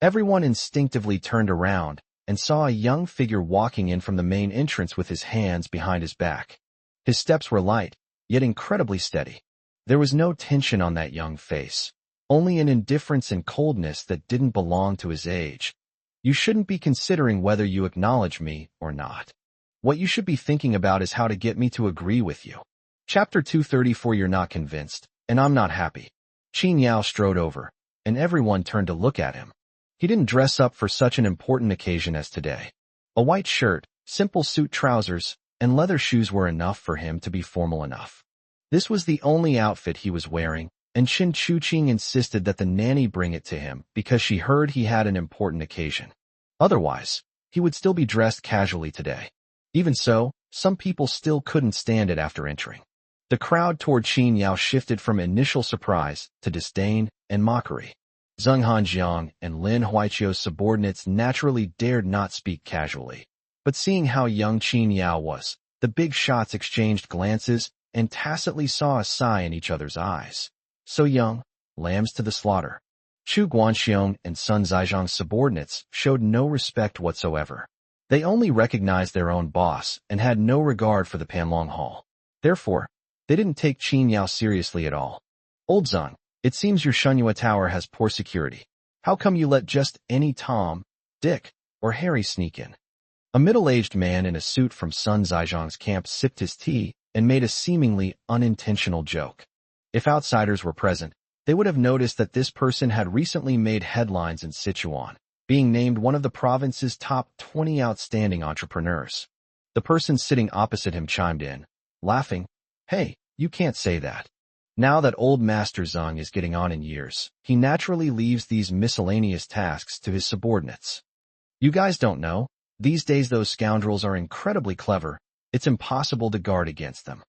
S1: Everyone instinctively turned around and saw a young figure walking in from the main entrance with his hands behind his back. His steps were light, yet incredibly steady. There was no tension on that young face, only an indifference and coldness that didn't belong to his age. "You shouldn't be considering whether you acknowledge me or not. What you should be thinking about is how to get me to agree with you." Chapter 234. You're not convinced, and I'm not happy. Qin Yao strode over, and everyone turned to look at him. He didn't dress up for such an important occasion as today. A white shirt, simple suit trousers, and leather shoes were enough for him to be formal enough. This was the only outfit he was wearing, and Qin Chuqing insisted that the nanny bring it to him because she heard he had an important occasion. Otherwise, he would still be dressed casually today. Even so, some people still couldn't stand it after entering. The crowd toward Qin Yao shifted from initial surprise to disdain and mockery. Zheng Hanjiang and Lin Huaiqiu's subordinates naturally dared not speak casually. But seeing how young Qin Yao was, the big shots exchanged glances and tacitly saw a sigh in each other's eyes. So young, lambs to the slaughter. Chu Guanxiong and Sun Zizhong's subordinates showed no respect whatsoever. They only recognized their own boss and had no regard for the Panlong Hall. Therefore, they didn't take Qin Yao seriously at all. "Old Zheng, it seems your Shunyue Tower has poor security. How come you let just any Tom, Dick, or Harry sneak in?" A middle-aged man in a suit from Sun Zizhong's camp sipped his tea and made a seemingly unintentional joke. If outsiders were present, they would have noticed that this person had recently made headlines in Sichuan, being named one of the province's top 20 outstanding entrepreneurs. The person sitting opposite him chimed in, laughing, "Hey, you can't say that. Now that old Master Zheng is getting on in years, he naturally leaves these miscellaneous tasks to his subordinates. You guys don't know, these days those scoundrels are incredibly clever. It's impossible to guard against them."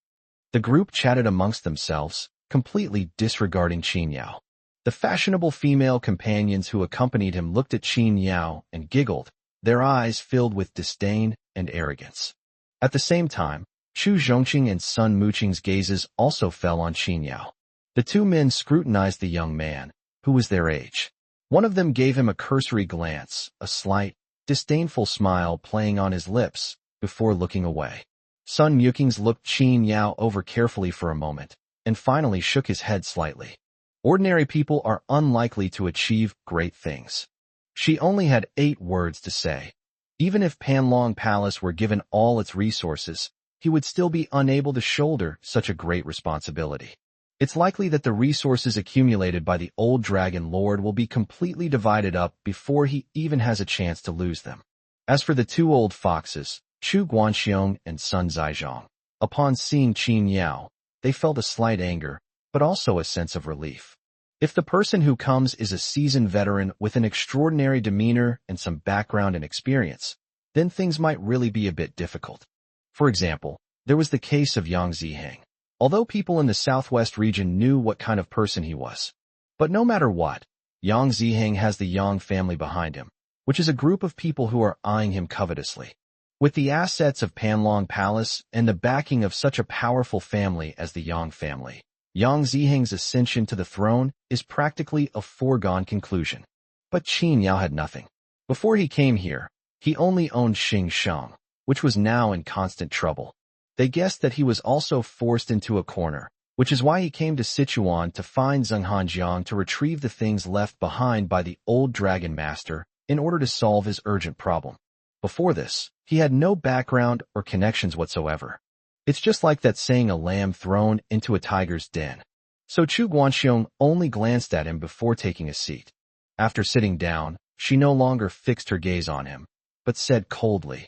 S1: The group chatted amongst themselves, completely disregarding Qin Yao. The fashionable female companions who accompanied him looked at Qin Yao and giggled, their eyes filled with disdain and arrogance. At the same time, Chu Zhongqing and Sun Muqing's gazes also fell on Qin Yao. The two men scrutinized the young man, who was their age. One of them gave him a cursory glance, a slight, disdainful smile playing on his lips, before looking away. Sun Muqing's looked Qin Yao over carefully for a moment, and finally shook his head slightly. Ordinary people are unlikely to achieve great things. She only had 8 words to say. Even if Panlong Palace were given all its resources, he would still be unable to shoulder such a great responsibility. It's likely that the resources accumulated by the old Dragon Lord will be completely divided up before he even has a chance to lose them. As for the two old foxes, Chu Guanxiong and Sun Zhaizhong, upon seeing Qin Yao, they felt a slight anger, but also a sense of relief. If the person who comes is a seasoned veteran with an extraordinary demeanor and some background and experience, then things might really be a bit difficult. For example, there was the case of Yang Ziheng. Although people in the southwest region knew what kind of person he was. But no matter what, Yang Ziheng has the Yang family behind him, which is a group of people who are eyeing him covetously. With the assets of Panlong Palace and the backing of such a powerful family as the Yang family, Yang Ziheng's ascension to the throne is practically a foregone conclusion. But Qin Yao had nothing. Before he came here, he only owned Xing Sheng, which was now in constant trouble. They guessed that he was also forced into a corner, which is why he came to Sichuan to find Zheng Hanjiang to retrieve the things left behind by the old dragon master in order to solve his urgent problem. Before this, he had no background or connections whatsoever. It's just like that saying, a lamb thrown into a tiger's den. So Chu Guanxiong only glanced at him before taking a seat. After sitting down, she no longer fixed her gaze on him, but said coldly,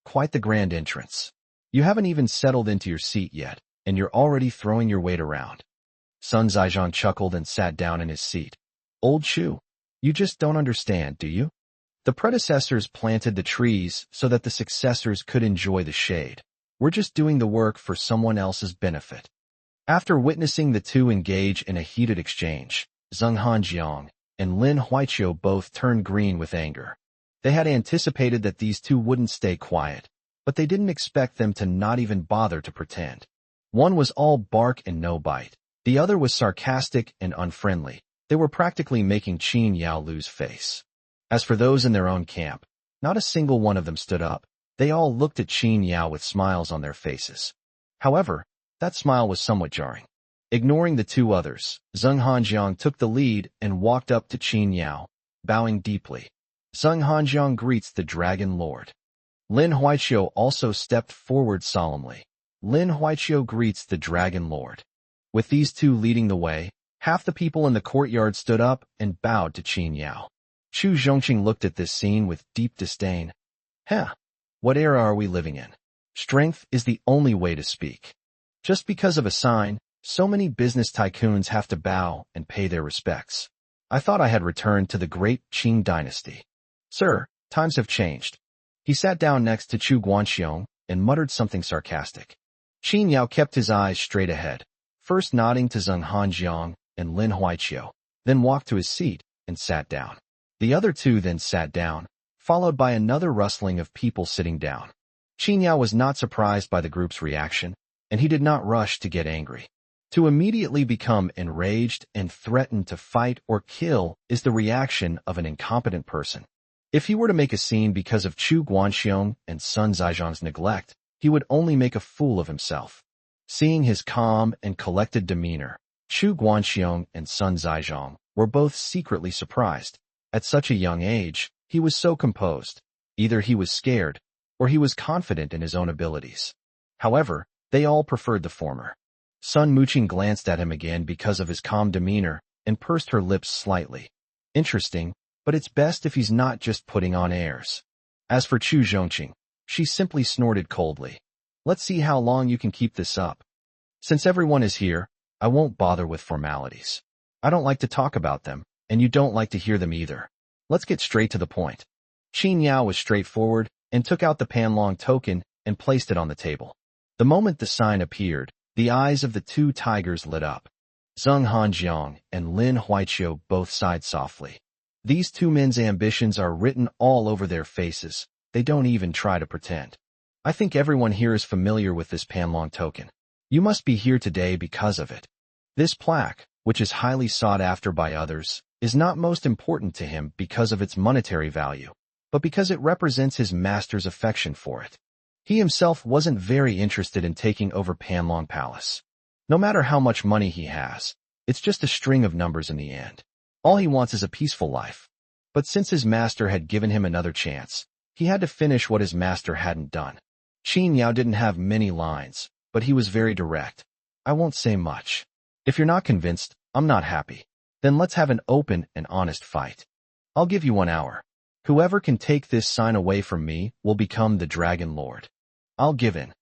S1: quite the grand entrance. You haven't even settled into your seat yet, and you're already throwing your weight around. Sun Zhaizhong chuckled and sat down in his seat. Old Chu, you just don't understand, do you? The predecessors planted the trees so that the successors could enjoy the shade. We're just doing the work for someone else's benefit. After witnessing the two engage in a heated exchange, Zheng Hanjiang and Lin Huaiqiu both turned green with anger. They had anticipated that these two wouldn't stay quiet, but they didn't expect them to not even bother to pretend. One was all bark and no bite. The other was sarcastic and unfriendly. They were practically making Qin Yao lose face. As for those in their own camp, not a single one of them stood up. They all looked at Qin Yao with smiles on their faces. However, that smile was somewhat jarring. Ignoring the two others, Zheng Hanjiang took the lead and walked up to Qin Yao, bowing deeply. Zheng Hanjiang greets the Dragon Lord. Lin Huaiqiu also stepped forward solemnly. Lin Huaiqiu greets the Dragon Lord. With these two leading the way, half the people in the courtyard stood up and bowed to Qin Yao. Chu Zhongqing looked at this scene with deep disdain. What era are we living in? Strength is the only way to speak. Just because of a sign, so many business tycoons have to bow and pay their respects. I thought I had returned to the great Qing dynasty. Sir, times have changed. He sat down next to Chu Guanxiong and muttered something sarcastic. Qin Yao kept his eyes straight ahead, first nodding to Zheng Hanjiang and Lin Huaiqiu, then walked to his seat and sat down. The other two then sat down, followed by another rustling of people sitting down. Qin Yao was not surprised by the group's reaction, and he did not rush to get angry. To immediately become enraged and threaten to fight or kill is the reaction of an incompetent person. If he were to make a scene because of Chu Guanxiong and Sun Zhaizhong's neglect, he would only make a fool of himself. Seeing his calm and collected demeanor, Chu Guanxiong and Sun Zhaizhong were both secretly surprised. At such a young age, he was so composed. Either he was scared, or he was confident in his own abilities. However, they all preferred the former. Sun Muqing glanced at him again because of his calm demeanor and pursed her lips slightly. Interesting, but it's best if he's not just putting on airs. As for Chu Zhongqing, she simply snorted coldly. Let's see how long you can keep this up. Since everyone is here, I won't bother with formalities. I don't like to talk about them, and you don't like to hear them either. Let's get straight to the point. Qin Yao was straightforward and took out the Panlong token and placed it on the table. The moment the sign appeared, the eyes of the two tigers lit up. Zheng Hanjiang and Lin Huaiqiu both sighed softly. These two men's ambitions are written all over their faces. They don't even try to pretend. I think everyone here is familiar with this Panlong token. You must be here today because of it. This plaque, which is highly sought after by others, is not most important to him because of its monetary value, but because it represents his master's affection for it. He himself wasn't very interested in taking over Panlong Palace. No matter how much money he has, it's just a string of numbers in the end. All he wants is a peaceful life. But since his master had given him another chance, he had to finish what his master hadn't done. Qin Yao didn't have many lines, but he was very direct. I won't say much. If you're not convinced, I'm not happy. Then let's have an open and honest fight. I'll give you 1 hour. Whoever can take this sign away from me will become the Dragon Lord. I'll give in.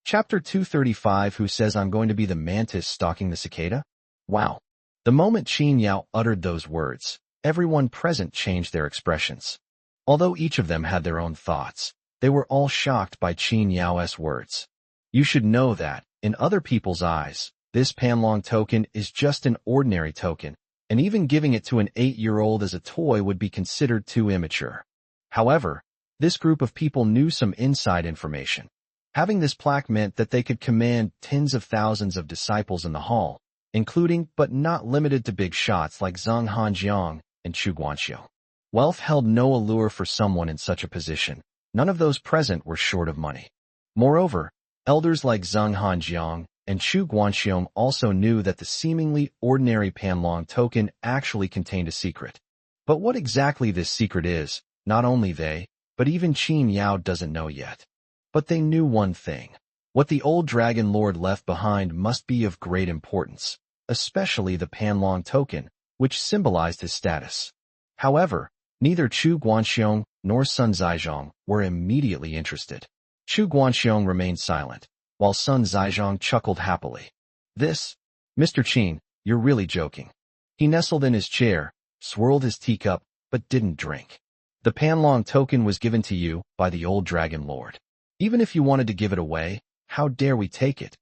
S1: Chapter 235. Who says I'm going to be the mantis stalking the cicada? Wow. The moment Qin Yao uttered those words, everyone present changed their expressions. Although each of them had their own thoughts, they were all shocked by Qin Yao's words. You should know that, in other people's eyes, this Panlong token is just an ordinary token, and even giving it to an 8-year-old as a toy would be considered too immature. However, this group of people knew some inside information. Having this plaque meant that they could command tens of thousands of disciples in the hall, including but not limited to big shots like Zheng Hanjiang and Chu Guanxiu. Wealth held no allure for someone in such a position. None of those present were short of money. Moreover, elders like Zheng Hanjiang and Chu Guanxiu also knew that the seemingly ordinary Panlong token actually contained a secret. But what exactly this secret is, not only they, but even Qin Yao doesn't know yet. But they knew one thing. What the old Dragon Lord left behind must be of great importance, especially the Panlong token, which symbolized his status. However, neither Chu Guanxiu nor Sun Zizhong were immediately interested. Chu Guanxiu remained silent, while Sun Zizhong chuckled happily. This? Mr. Qin, you're really joking. He nestled in his chair, swirled his teacup, but didn't drink. The Panlong token was given to you by the old Dragon Lord. Even if you wanted to give it away, how dare we take it?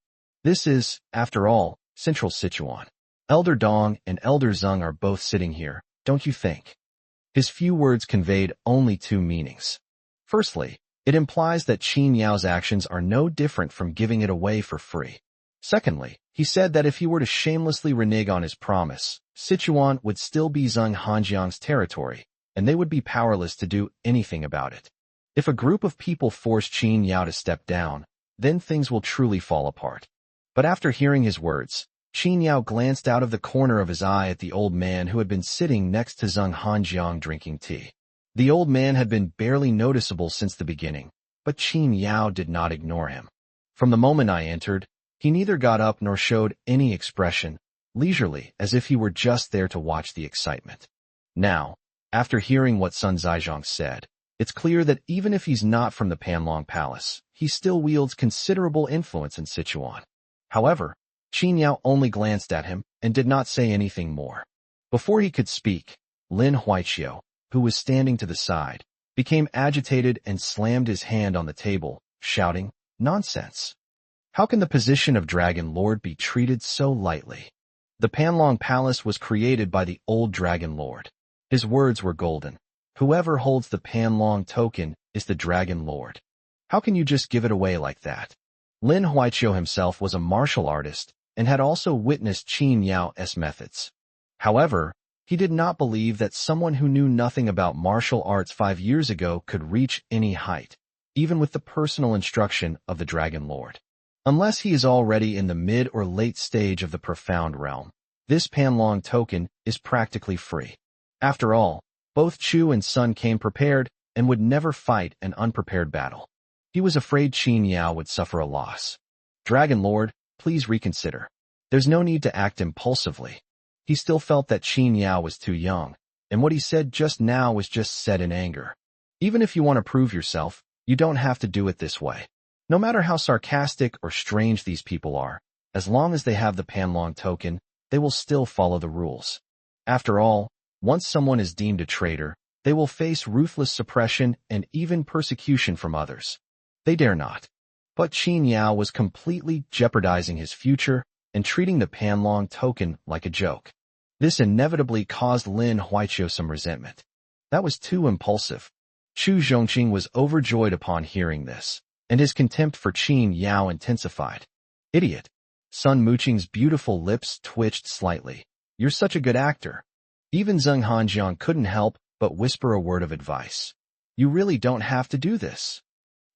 S1: This is, after all, Central Sichuan. Elder Dong and Elder Zheng are both sitting here, don't you think? His few words conveyed only two meanings. Firstly, it implies that Qin Yao's actions are no different from giving it away for free. Secondly, he said that if he were to shamelessly renege on his promise, Sichuan would still be Zheng Hanjiang's territory, and they would be powerless to do anything about it. If a group of people force Qin Yao to step down, then things will truly fall apart. But after hearing his words, Qin Yao glanced out of the corner of his eye at the old man who had been sitting next to Zheng Hanjiang drinking tea. The old man had been barely noticeable since the beginning, but Qin Yao did not ignore him. From the moment I entered, he neither got up nor showed any expression, leisurely, as if he were just there to watch the excitement. Now, after hearing what Sun Zizhong said, it's clear that even if he's not from the Panlong Palace, he still wields considerable influence in Sichuan. However, Qin Yao only glanced at him and did not say anything more. Before he could speak, Lin Huaiqiu, who was standing to the side, became agitated and slammed his hand on the table, shouting, "Nonsense! How can the position of Dragon Lord be treated so lightly? The Panlong Palace was created by the old Dragon Lord." His words were golden. Whoever holds the Panlong token is the Dragon Lord. How can you just give it away like that? Lin Huaiqiu himself was a martial artist and had also witnessed Qin Yao's methods. However, he did not believe that someone who knew nothing about martial arts 5 years ago could reach any height, even with the personal instruction of the Dragon Lord. Unless he is already in the mid or late stage of the profound realm, this Panlong token is practically free. After all, both Chu and Sun came prepared and would never fight an unprepared battle. He was afraid Qin Yao would suffer a loss. Dragon Lord, please reconsider. There's no need to act impulsively. He still felt that Qin Yao was too young, and what he said just now was just said in anger. Even if you want to prove yourself, you don't have to do it this way. No matter how sarcastic or strange these people are, as long as they have the Panlong token, they will still follow the rules. After all, once someone is deemed a traitor, they will face ruthless suppression and even persecution from others. They dare not. But Qin Yao was completely jeopardizing his future and treating the Panlong token like a joke. This inevitably caused Lin Huaiqiu some resentment. That was too impulsive. Chu Zhongqing was overjoyed upon hearing this, and his contempt for Qin Yao intensified. Idiot. Sun Muqing's beautiful lips twitched slightly. You're such a good actor. Even Zheng Hanjiang couldn't help but whisper a word of advice. You really don't have to do this.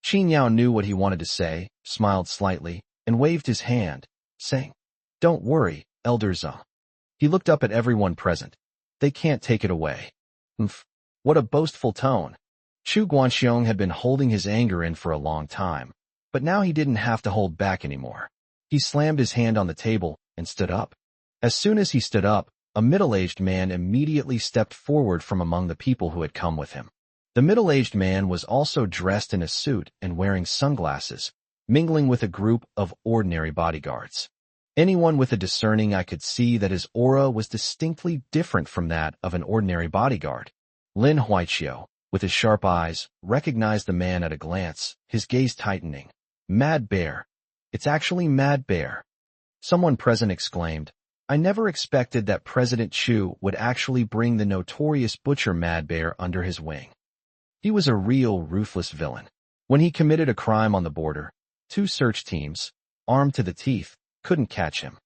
S1: Qin Yao knew what he wanted to say, smiled slightly, and waved his hand, saying, Don't worry, Elder Zheng. He looked up at everyone present. They can't take it away. Umph, what a boastful tone. Chu Guanxiong had been holding his anger in for a long time, but now he didn't have to hold back anymore. He slammed his hand on the table and stood up. As soon as he stood up, a middle-aged man immediately stepped forward from among the people who had come with him. The middle-aged man was also dressed in a suit and wearing sunglasses, mingling with a group of ordinary bodyguards. Anyone with a discerning eye could see that his aura was distinctly different from that of an ordinary bodyguard. Lin Huaiqiu, with his sharp eyes, recognized the man at a glance, his gaze tightening. Mad Bear. It's actually Mad Bear. Someone present exclaimed. I never expected that President Chu would actually bring the notorious butcher Mad Bear under his wing. He was a real ruthless villain. When he committed a crime on the border, 2 search teams, armed to the teeth, couldn't catch him.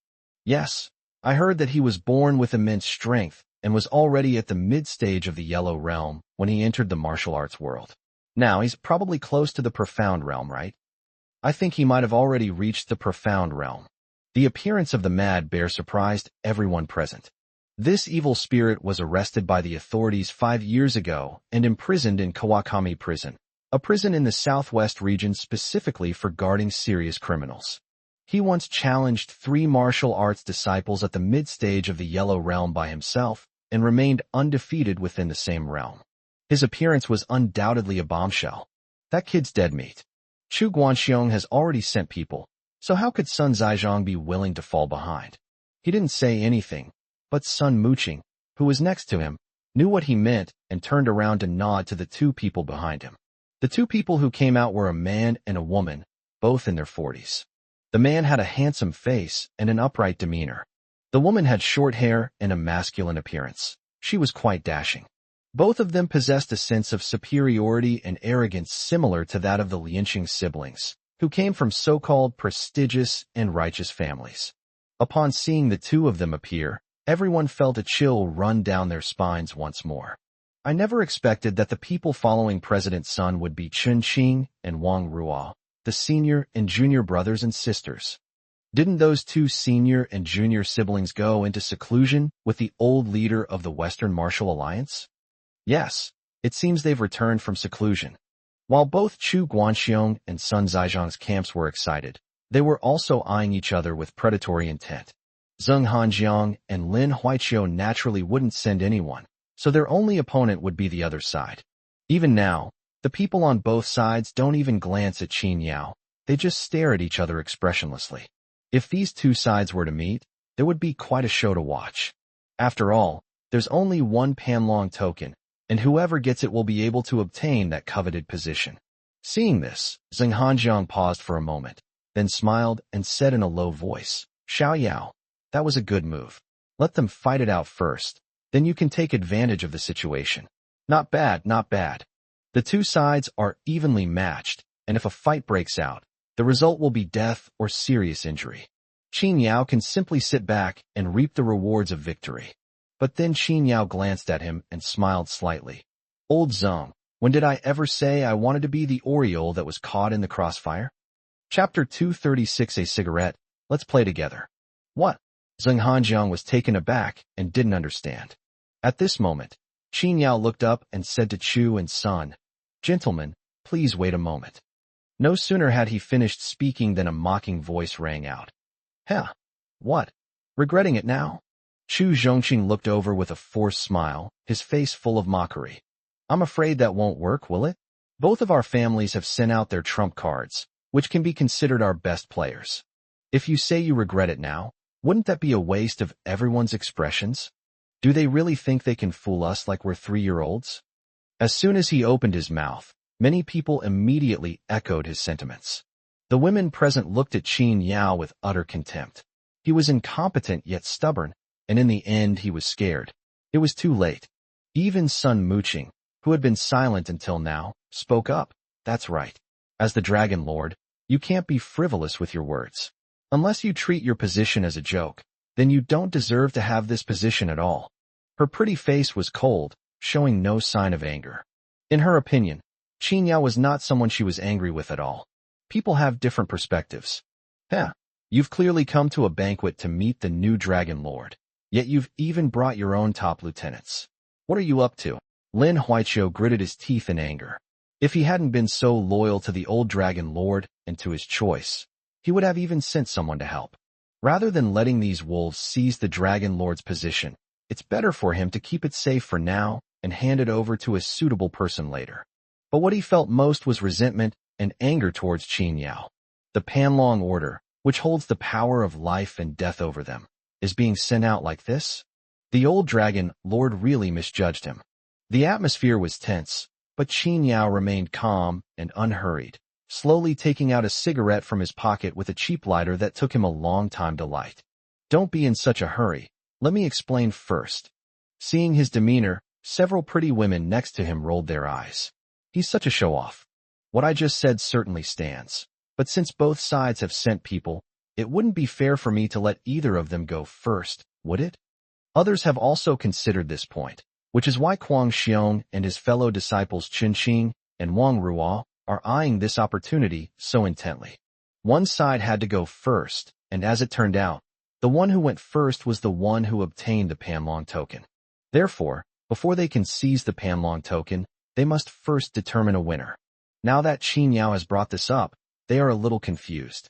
S1: Yes, I heard that he was born with immense strength and was already at the mid-stage of the Yellow Realm when he entered the martial arts world. Now he's probably close to the Profound Realm, right? I think he might have already reached the Profound Realm. The appearance of the Mad Bear surprised everyone present. This evil spirit was arrested by the authorities 5 years ago and imprisoned in Kawakami Prison, a prison in the southwest region specifically for guarding serious criminals. He once challenged 3 martial arts disciples at the mid-stage of the Yellow Realm by himself and remained undefeated within the same realm. His appearance was undoubtedly a bombshell. That kid's dead meat. Chu Guanxiong has already sent people, so how could Sun Zhaizhong be willing to fall behind? He didn't say anything, but Sun Muqing, who was next to him, knew what he meant and turned around to nod to the 2 people behind him. The 2 people who came out were a man and a woman, both in their 40s. The man had a handsome face and an upright demeanor. The woman had short hair and a masculine appearance. She was quite dashing. Both of them possessed a sense of superiority and arrogance similar to that of the Lianqing siblings, who came from so-called prestigious and righteous families. Upon seeing the 2 of them appear, everyone felt a chill run down their spines once more. I never expected that the people following President Sun would be Chen Qing and Wang Ruo, the senior and junior brothers and sisters. Didn't those 2 senior and junior siblings go into seclusion with the old leader of the Western Martial Alliance? Yes, it seems they've returned from seclusion. While both Chu Guanxiong and Sun Zhaizhong's camps were excited, they were also eyeing each other with predatory intent. Zheng Hanjiang and Lin Huaiqiu naturally wouldn't send anyone, so their only opponent would be the other side. Even now, the people on both sides don't even glance at Qin Yao, they just stare at each other expressionlessly. If these 2 sides were to meet, there would be quite a show to watch. After all, there's only one Panlong token, and whoever gets it will be able to obtain that coveted position. Seeing this, Zheng Hanjiang paused for a moment, then smiled and said in a low voice, Xiao Yao, that was a good move. Let them fight it out first, then you can take advantage of the situation. Not bad, not bad. The 2 sides are evenly matched, and if a fight breaks out, the result will be death or serious injury. Qin Yao can simply sit back and reap the rewards of victory. But then Qin Yao glanced at him and smiled slightly. Old Zheng, when did I ever say I wanted to be the Oriole that was caught in the crossfire? Chapter 236. A cigarette. Let's play together. What? Zheng Hanjiang was taken aback and didn't understand. At this moment, Qin Yao looked up and said to Chu and Sun, Gentlemen, please wait a moment. No sooner had he finished speaking than a mocking voice rang out. Huh? What? Regretting it now? Chu Zhongqing looked over with a forced smile, his face full of mockery. I'm afraid that won't work, will it? Both of our families have sent out their trump cards, which can be considered our best players. If you say you regret it now, wouldn't that be a waste of everyone's expressions? Do they really think they can fool us like we're 3-year-olds? As soon as he opened his mouth, many people immediately echoed his sentiments. The women present looked at Qin Yao with utter contempt. He was incompetent yet stubborn, and in the end he was scared. It was too late. Even Sun Muqing, who had been silent until now, spoke up. That's right. As the Dragon Lord, you can't be frivolous with your words. Unless you treat your position as a joke, then you don't deserve to have this position at all. Her pretty face was cold, showing no sign of anger. In her opinion, Qin Yao was not someone she was angry with at all. People have different perspectives. You've clearly come to a banquet to meet the new Dragon Lord, yet you've even brought your own top lieutenants. What are you up to? Lin Huaiqiu gritted his teeth in anger. If he hadn't been so loyal to the old Dragon Lord and to his choice, he would have even sent someone to help. Rather than letting these wolves seize the Dragon Lord's position, it's better for him to keep it safe for now and hand it over to a suitable person later. But what he felt most was resentment and anger towards Qin Yao. The Panlong Order, which holds the power of life and death over them, is being sent out like this? The old dragon lord really misjudged him. The atmosphere was tense, but Qin Yao remained calm and unhurried, slowly taking out a cigarette from his pocket with a cheap lighter that took him a long time to light. Don't be in such a hurry. Let me explain first. Seeing his demeanor, several pretty women next to him rolled their eyes. He's such a show-off. What I just said certainly stands. But since both sides have sent people, it wouldn't be fair for me to let either of them go first, would it? Others have also considered this point, which is why Kuang Xiong and his fellow disciples Qin Qing and Wang Ruo are eyeing this opportunity so intently. One side had to go first, and as it turned out, the one who went first was the one who obtained the Panlong token. Therefore, before they can seize the Panlong token, they must first determine a winner. Now that Qin Yao has brought this up, they are a little confused.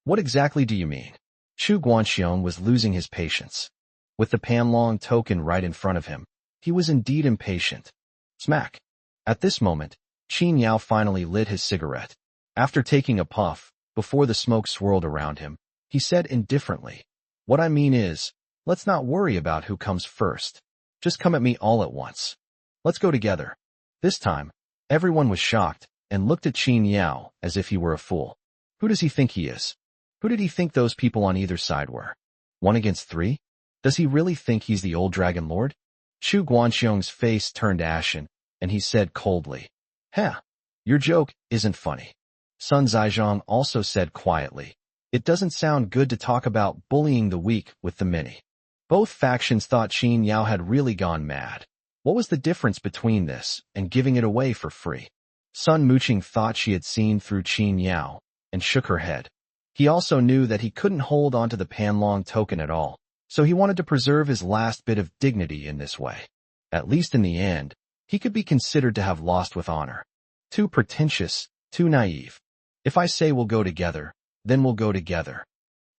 S1: What exactly do you mean? Chu Guanxiong was losing his patience. With the Panlong token right in front of him, he was indeed impatient. Smack. At this moment, Qin Yao finally lit his cigarette. After taking a puff, before the smoke swirled around him, he said indifferently, "What I mean is, let's not worry about who comes first. Just come at me all at once. Let's go together." This time, everyone was shocked and looked at Qin Yao as if he were a fool. Who does he think he is? Who did he think those people on either side were? 1 against 3? Does he really think he's the old dragon lord? Chu Guanxiong's face turned ashen, and he said coldly, your joke isn't funny." Sun Zizhong also said quietly, "It doesn't sound good to talk about bullying the weak with the many." Both factions thought Qin Yao had really gone mad. What was the difference between this and giving it away for free? Sun Muqing thought she had seen through Qin Yao and shook her head. He also knew that he couldn't hold onto the Panlong token at all, so he wanted to preserve his last bit of dignity in this way. At least in the end, he could be considered to have lost with honor. Too pretentious, too naive. If I say we'll go together, then we'll go together.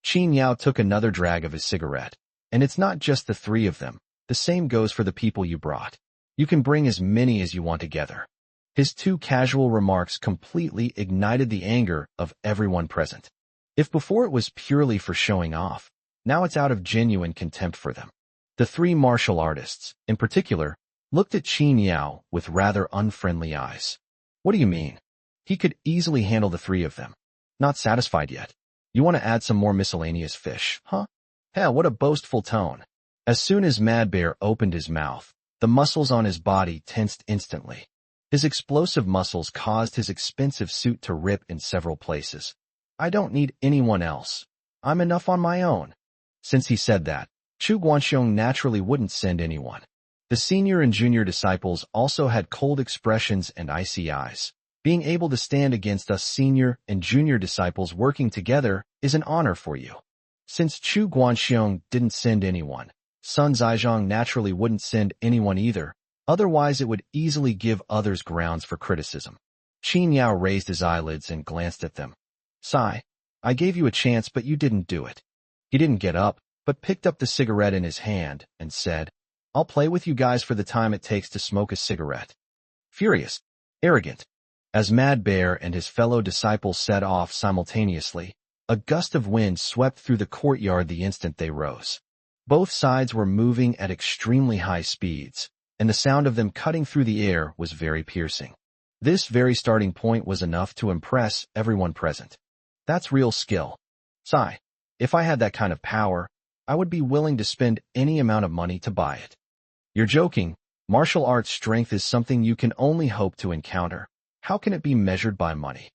S1: Qin Yao took another drag of his cigarette. And it's not just the 3 of them. The same goes for the people you brought. You can bring as many as you want together. His 2 casual remarks completely ignited the anger of everyone present. If before it was purely for showing off, now it's out of genuine contempt for them. The 3 martial artists, in particular, looked at Qin Yao with rather unfriendly eyes. What do you mean? He could easily handle the 3 of them. Not satisfied yet. You want to add some more miscellaneous fish, huh? What a boastful tone. As soon as Mad Bear opened his mouth, the muscles on his body tensed instantly. His explosive muscles caused his expensive suit to rip in several places. "I don't need anyone else. I'm enough on my own." Since he said that, Chu Guanxiong naturally wouldn't send anyone. The senior and junior disciples also had cold expressions and icy eyes. Being able to stand against us senior and junior disciples working together is an honor for you. Since Chu Guanxiong didn't send anyone, Sun Zizhong naturally wouldn't send anyone either, otherwise it would easily give others grounds for criticism. Qin Yao raised his eyelids and glanced at them. "Sai, I gave you a chance but you didn't do it." He didn't get up, but picked up the cigarette in his hand and said, "I'll play with you guys for the time it takes to smoke a cigarette." Furious, arrogant. As Mad Bear and his fellow disciples set off simultaneously, a gust of wind swept through the courtyard the instant they rose. Both sides were moving at extremely high speeds, and the sound of them cutting through the air was very piercing. This very starting point was enough to impress everyone present. That's real skill. Sai, if I had that kind of power, I would be willing to spend any amount of money to buy it. You're joking. Martial arts strength is something you can only hope to encounter. How can it be measured by money?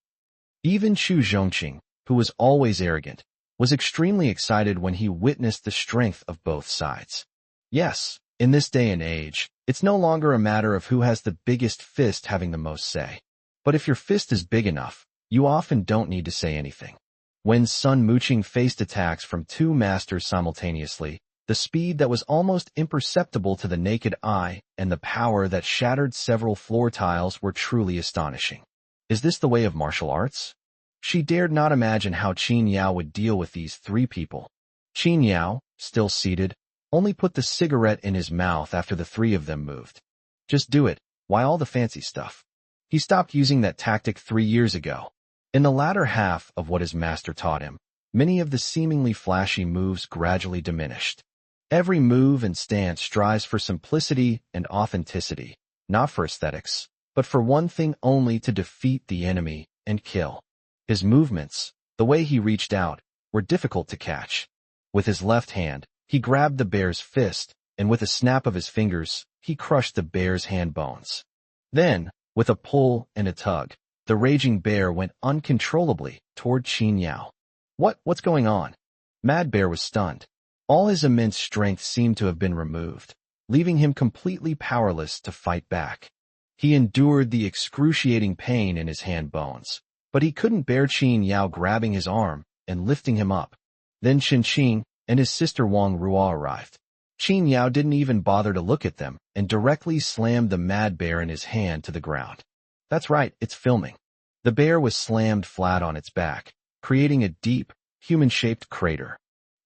S1: Even Chu Zhongqing, who was always arrogant, was extremely excited when he witnessed the strength of both sides. Yes, in this day and age, it's no longer a matter of who has the biggest fist having the most say. But if your fist is big enough, you often don't need to say anything. When Sun Muqing faced attacks from 2 masters simultaneously, the speed that was almost imperceptible to the naked eye and the power that shattered several floor tiles were truly astonishing. Is this the way of martial arts? She dared not imagine how Qin Yao would deal with these 3 people. Qin Yao, still seated, only put the cigarette in his mouth after the 3 of them moved. Just do it. Why all the fancy stuff? He stopped using that tactic 3 years ago. In the latter half of what his master taught him, many of the seemingly flashy moves gradually diminished. Every move and stance strives for simplicity and authenticity, not for aesthetics, but for one thing only: to defeat the enemy and kill. His movements, the way he reached out, were difficult to catch. With his left hand, he grabbed the bear's fist, and with a snap of his fingers, he crushed the bear's hand bones. Then, with a pull and a tug, the raging bear went uncontrollably toward Qin Yao. What's going on? Mad Bear was stunned. All his immense strength seemed to have been removed, leaving him completely powerless to fight back. He endured the excruciating pain in his hand bones, but he couldn't bear Qin Yao grabbing his arm and lifting him up. Then Qin and his sister Wang Ruo arrived. Qin Yao didn't even bother to look at them and directly slammed the mad bear in his hand to the ground. That's right, it's filming. The bear was slammed flat on its back, creating a deep, human-shaped crater.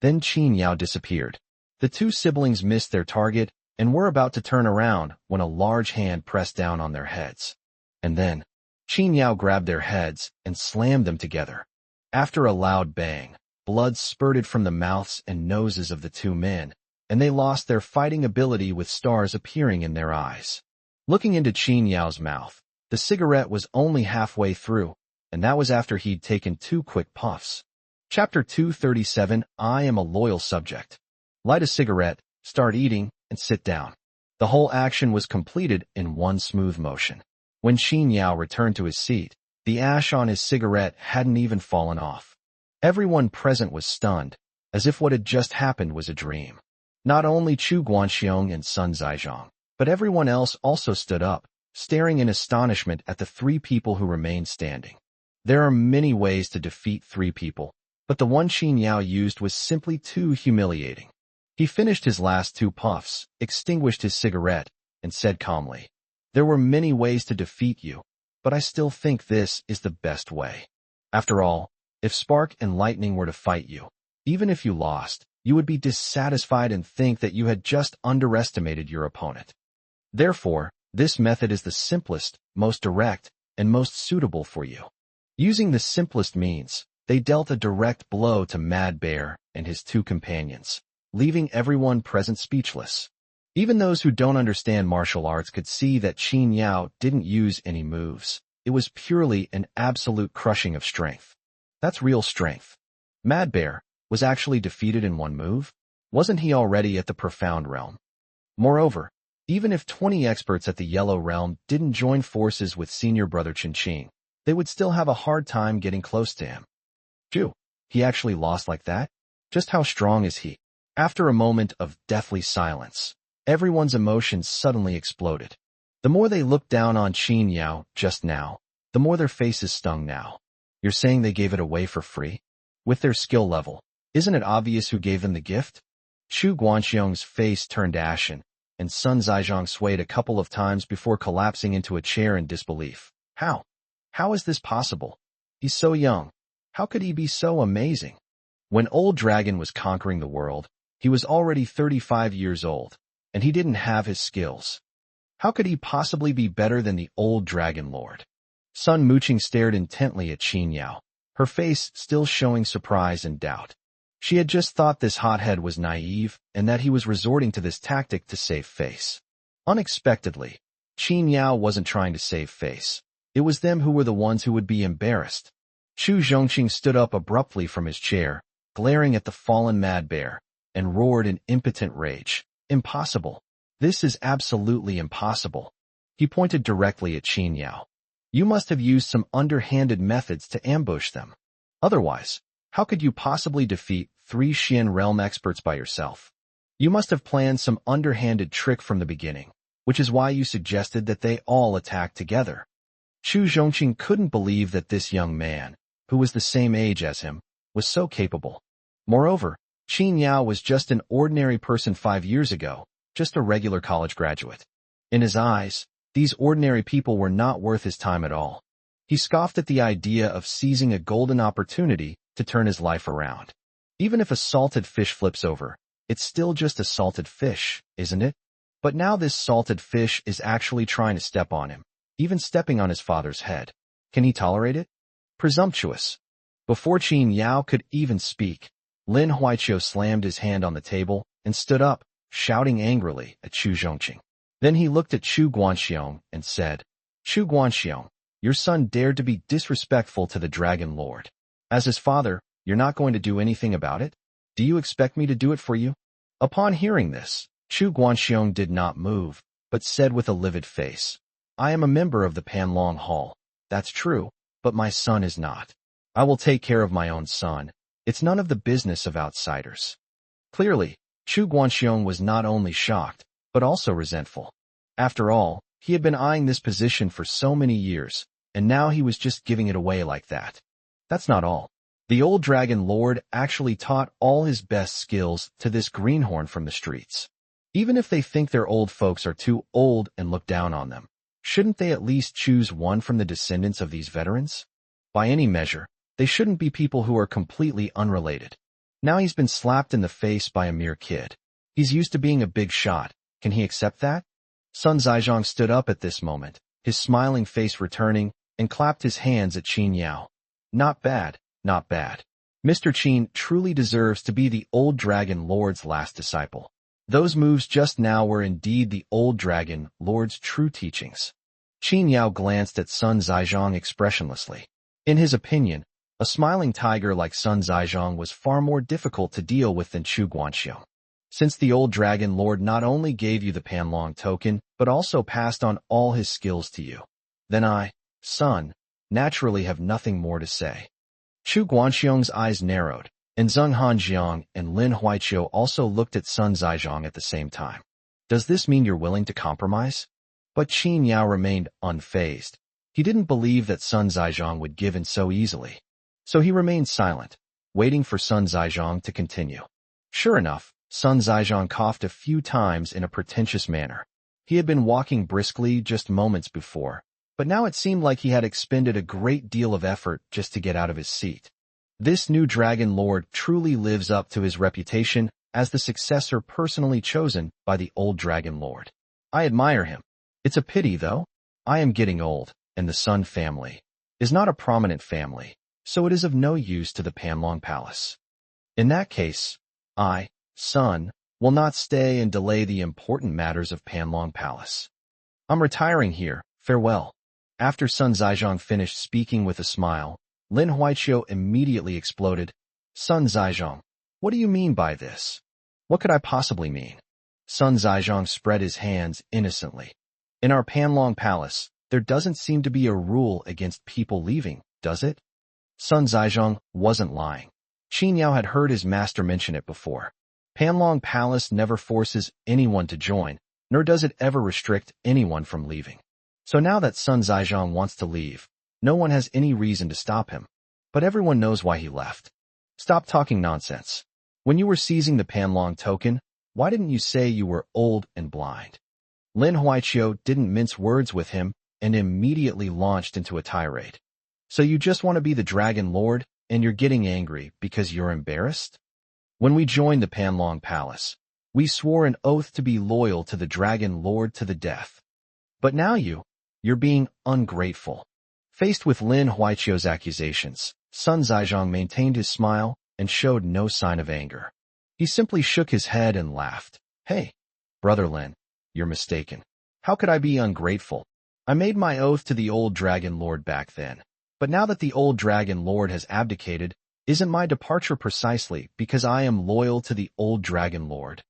S1: Then Qin Yao disappeared. The two siblings missed their target and were about to turn around when a large hand pressed down on their heads. And then, Qin Yao grabbed their heads and slammed them together. After a loud bang, blood spurted from the mouths and noses of the two men, and they lost their fighting ability with stars appearing in their eyes. Looking into Qin Yao's mouth, the cigarette was only halfway through, and that was after he'd taken 2 quick puffs. Chapter 237, I am a loyal subject. Light a cigarette, start eating, and sit down. The whole action was completed in one smooth motion. When Qin Yao returned to his seat, the ash on his cigarette hadn't even fallen off. Everyone present was stunned, as if what had just happened was a dream. Not only Chu Guanxiong and Sun Zhaizhong, but everyone else also stood up, staring in astonishment at the 3 people who remained standing. There are many ways to defeat 3 people, but the one Qin Yao used was simply too humiliating. He finished his last 2 puffs, extinguished his cigarette, and said calmly, "There were many ways to defeat you, but I still think this is the best way. After all, if Spark and Lightning were to fight you, even if you lost, you would be dissatisfied and think that you had just underestimated your opponent. Therefore, this method is the simplest, most direct, and most suitable for you." Using the simplest means, they dealt a direct blow to Mad Bear and his 2 companions, leaving everyone present speechless. Even those who don't understand martial arts could see that Qin Yao didn't use any moves. It was purely an absolute crushing of strength. That's real strength. Mad Bear was actually defeated in 1 move. Wasn't he already at the profound realm? Moreover, even if 20 experts at the Yellow Realm didn't join forces with senior brother Qin, they would still have a hard time getting close to him. Phew, he actually lost like that? Just how strong is he? After a moment of deathly silence, everyone's emotions suddenly exploded. The more they looked down on Qin Yao just now, the more their faces stung now. You're saying they gave it away for free? With their skill level, isn't it obvious who gave them the gift? Chu Guanxiong's face turned ashen, and Sun Zhaizhong swayed a couple of times before collapsing into a chair in disbelief. How? How is this possible? He's so young. How could he be so amazing? When Old Dragon was conquering the world, he was already 35 years old, and he didn't have his skills. How could he possibly be better than the Old Dragon Lord? Sun Muqing stared intently at Qin Yao, her face still showing surprise and doubt. She had just thought this hothead was naive and that he was resorting to this tactic to save face. Unexpectedly, Qin Yao wasn't trying to save face. It was them who were the ones who would be embarrassed. Chu Zhongqing stood up abruptly from his chair, glaring at the fallen Mad Bear, and roared in impotent rage. Impossible. This is absolutely impossible. He pointed directly at Qin Yao. You must have used some underhanded methods to ambush them. Otherwise, how could you possibly defeat 3 Xian realm experts by yourself? You must have planned some underhanded trick from the beginning, which is why you suggested that they all attack together. Chu Zhongqing couldn't believe that this young man, who was the same age as him, was so capable. Moreover, Qin Yao was just an ordinary person 5 years ago, just a regular college graduate. In his eyes, these ordinary people were not worth his time at all. He scoffed at the idea of seizing a golden opportunity to turn his life around. Even if a salted fish flips over, it's still just a salted fish, isn't it? But now this salted fish is actually trying to step on him, even stepping on his father's head. Can he tolerate it? Presumptuous. Before Qin Yao could even speak, Lin Huaiqiu slammed his hand on the table and stood up, shouting angrily at Chu Zhongqing. Then he looked at Chu Guanxiong and said, Chu Guanxiong, your son dared to be disrespectful to the Dragon Lord. As his father, you're not going to do anything about it? Do you expect me to do it for you? Upon hearing this, Chu Guanxiong did not move, but said with a livid face, I am a member of the Panlong Hall. That's true, but my son is not. I will take care of my own son. It's none of the business of outsiders. Clearly, Chu Guanxiong was not only shocked, but also resentful. After all, he had been eyeing this position for so many years, and now he was just giving it away like that. That's not all. The old Dragon Lord actually taught all his best skills to this greenhorn from the streets. Even if they think their old folks are too old and look down on them, shouldn't they at least choose one from the descendants of these veterans? By any measure, they shouldn't be people who are completely unrelated. Now he's been slapped in the face by a mere kid. He's used to being a big shot. Can he accept that? Sun Zhaizhong stood up at this moment, his smiling face returning, and clapped his hands at Qin Yao. Not bad, not bad. Mr. Qin truly deserves to be the old Dragon Lord's last disciple. Those moves just now were indeed the old Dragon Lord's true teachings. Qin Yao glanced at Sun Zhaizhong expressionlessly. In his opinion, a smiling tiger like Sun Zhaizhong was far more difficult to deal with than Chu Guanxiong. Since the old Dragon Lord not only gave you the Panlong token, but also passed on all his skills to you, then I, son, naturally have nothing more to say. Chu Guanxiong's eyes narrowed, and Zheng Hanjiang and Lin Huaiqiu also looked at Sun Zhaizhong at the same time. Does this mean you're willing to compromise? But Qin Yao remained unfazed. He didn't believe that Sun Zhaizhong would give in so easily. So he remained silent, waiting for Sun Zhaizhong to continue. Sure enough, Sun Zhaizhong coughed a few times in a pretentious manner. He had been walking briskly just moments before, but now it seemed like he had expended a great deal of effort just to get out of his seat. This new Dragon Lord truly lives up to his reputation as the successor personally chosen by the old Dragon Lord. I admire him. It's a pity, though. I am getting old, and the Sun family is not a prominent family, so it is of no use to the Panlong Palace. In that case, I, son, will not stay and delay the important matters of Panlong Palace. I'm retiring here. Farewell. After Sun Zhaizhong finished speaking with a smile, Lin Huaiqiu immediately exploded. Sun Zhaizhong, what do you mean by this? What could I possibly mean? Sun Zhaizhong spread his hands innocently. In our Panlong Palace, there doesn't seem to be a rule against people leaving, does it? Sun Zhaizhong wasn't lying. Qin Yao had heard his master mention it before. Panlong Palace never forces anyone to join, nor does it ever restrict anyone from leaving. So now that Sun Zhaizhong wants to leave, no one has any reason to stop him. But everyone knows why he left. Stop talking nonsense. When you were seizing the Panlong token, why didn't you say you were old and blind? Lin Huaiqiu didn't mince words with him and immediately launched into a tirade. So you just want to be the Dragon Lord, and you're getting angry because you're embarrassed? When we joined the Panlong Palace, we swore an oath to be loyal to the Dragon Lord to the death. But now you're being ungrateful. Faced with Lin Huaiqiu's accusations, Sun Zhaizhong maintained his smile and showed no sign of anger. He simply shook his head and laughed. Hey, Brother Lin, you're mistaken. How could I be ungrateful? I made my oath to the old Dragon Lord back then. But now that the old Dragon Lord has abdicated, isn't my departure precisely because I am loyal to the old Dragon Lord?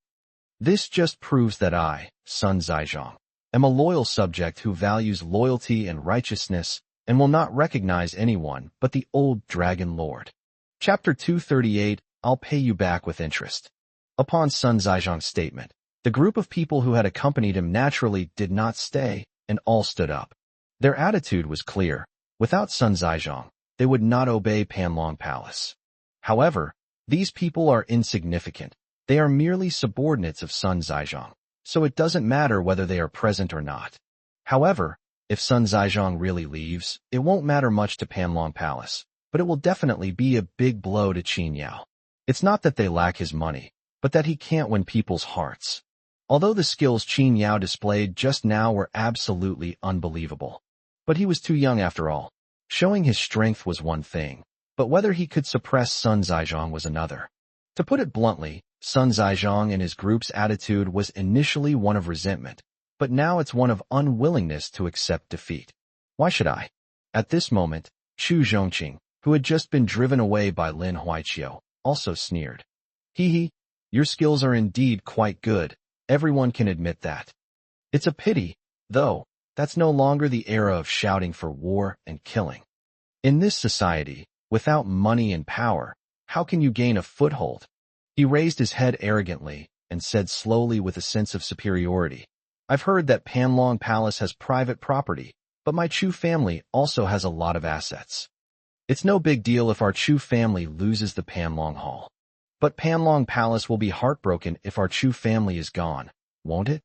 S1: This just proves that I, Sun Zhaizhong, am a loyal subject who values loyalty and righteousness and will not recognize anyone but the old Dragon Lord. Chapter 238, I'll pay you back with interest. Upon Sun Zhaizhong's statement, the group of people who had accompanied him naturally did not stay, and all stood up. Their attitude was clear. Without Sun Zhaizhong, they would not obey Panlong Palace. However, these people are insignificant. They are merely subordinates of Sun Zhaizhong, so it doesn't matter whether they are present or not. However, if Sun Zhaizhong really leaves, it won't matter much to Panlong Palace, but it will definitely be a big blow to Qin Yao. It's not that they lack his money, but that he can't win people's hearts. Although the skills Qin Yao displayed just now were absolutely unbelievable. But he was too young after all. Showing his strength was one thing, but whether he could suppress Sun Zizhong was another. To put it bluntly, Sun Zizhong and his group's attitude was initially one of resentment, but now it's one of unwillingness to accept defeat. Why should I? At this moment, Chu Zhongqing, who had just been driven away by Lin Huaiqiu, also sneered. Hee, your skills are indeed quite good. Everyone can admit that. It's a pity, though, that's no longer the era of shouting for war and killing. In this society, without money and power, how can you gain a foothold? He raised his head arrogantly and said slowly with a sense of superiority. I've heard that Panlong Palace has private property, but my Chu family also has a lot of assets. It's no big deal if our Chu family loses the Panlong Hall. But Panlong Palace will be heartbroken if our Chu family is gone, won't it?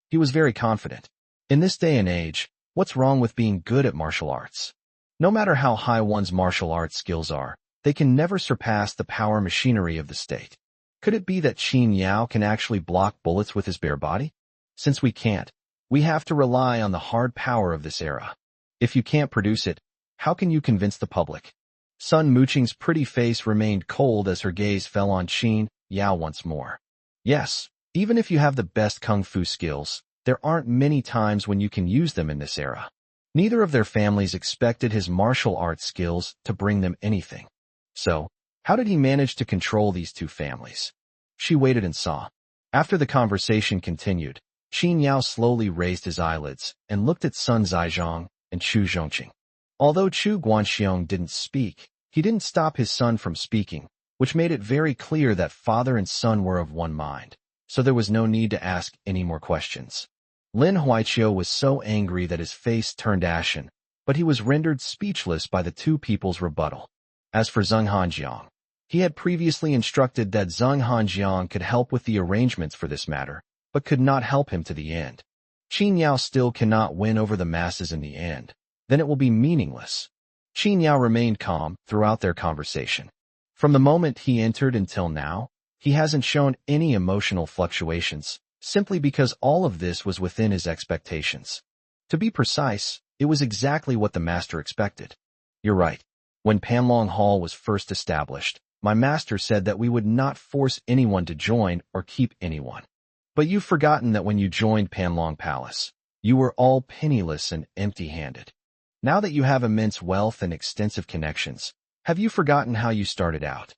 S1: He was very confident. In this day and age, what's wrong with being good at martial arts? No matter how high one's martial arts skills are, they can never surpass the power machinery of the state. Could it be that Qin Yao can actually block bullets with his bare body? Since we can't, we have to rely on the hard power of this era. If you can't produce it, how can you convince the public? Sun Muqing's pretty face remained cold as her gaze fell on Qin Yao once more. Yes, even if you have the best kung fu skills, there aren't many times when you can use them in this era. Neither of their families expected his martial arts skills to bring them anything. So, how did he manage to control these two families? She waited and saw. After the conversation continued, Qin Yao slowly raised his eyelids and looked at Sun Zizhong and Chu Zhongqing. Although Chu Guanxiong didn't speak, he didn't stop his son from speaking, which made it very clear that father and son were of one mind, so there was no need to ask any more questions. Lin Huaiqiu was so angry that his face turned ashen, but he was rendered speechless by the two people's rebuttal. As for Zheng Hanjiang, he had previously instructed that Zheng Hanjiang could help with the arrangements for this matter, but could not help him to the end. Qin Yao still cannot win over the masses in the end. Then it will be meaningless. Qin Yao remained calm throughout their conversation. From the moment he entered until now, he hasn't shown any emotional fluctuations, simply because all of this was within his expectations. To be precise, it was exactly what the master expected. You're right. When Panlong Hall was first established, my master said that we would not force anyone to join or keep anyone. But you've forgotten that when you joined Panlong Palace, you were all penniless and empty-handed. Now that you have immense wealth and extensive connections, have you forgotten how you started out?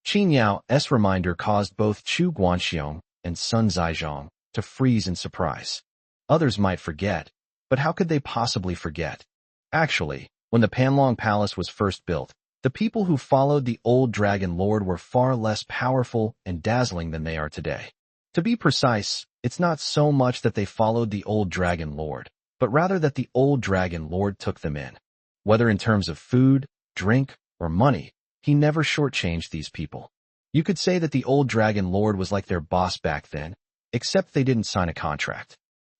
S1: Qin Yao's reminder caused both Chu Guanxiong and Sun Zizhong to freeze in surprise. Others might forget, but how could they possibly forget? Actually, when the Panlong Palace was first built, the people who followed the old Dragon Lord were far less powerful and dazzling than they are today. To be precise, it's not so much that they followed the old Dragon Lord, but rather that the old Dragon Lord took them in. Whether in terms of food, drink, or money, he never shortchanged these people. You could say that the old Dragon Lord was like their boss back then, except they didn't sign a contract.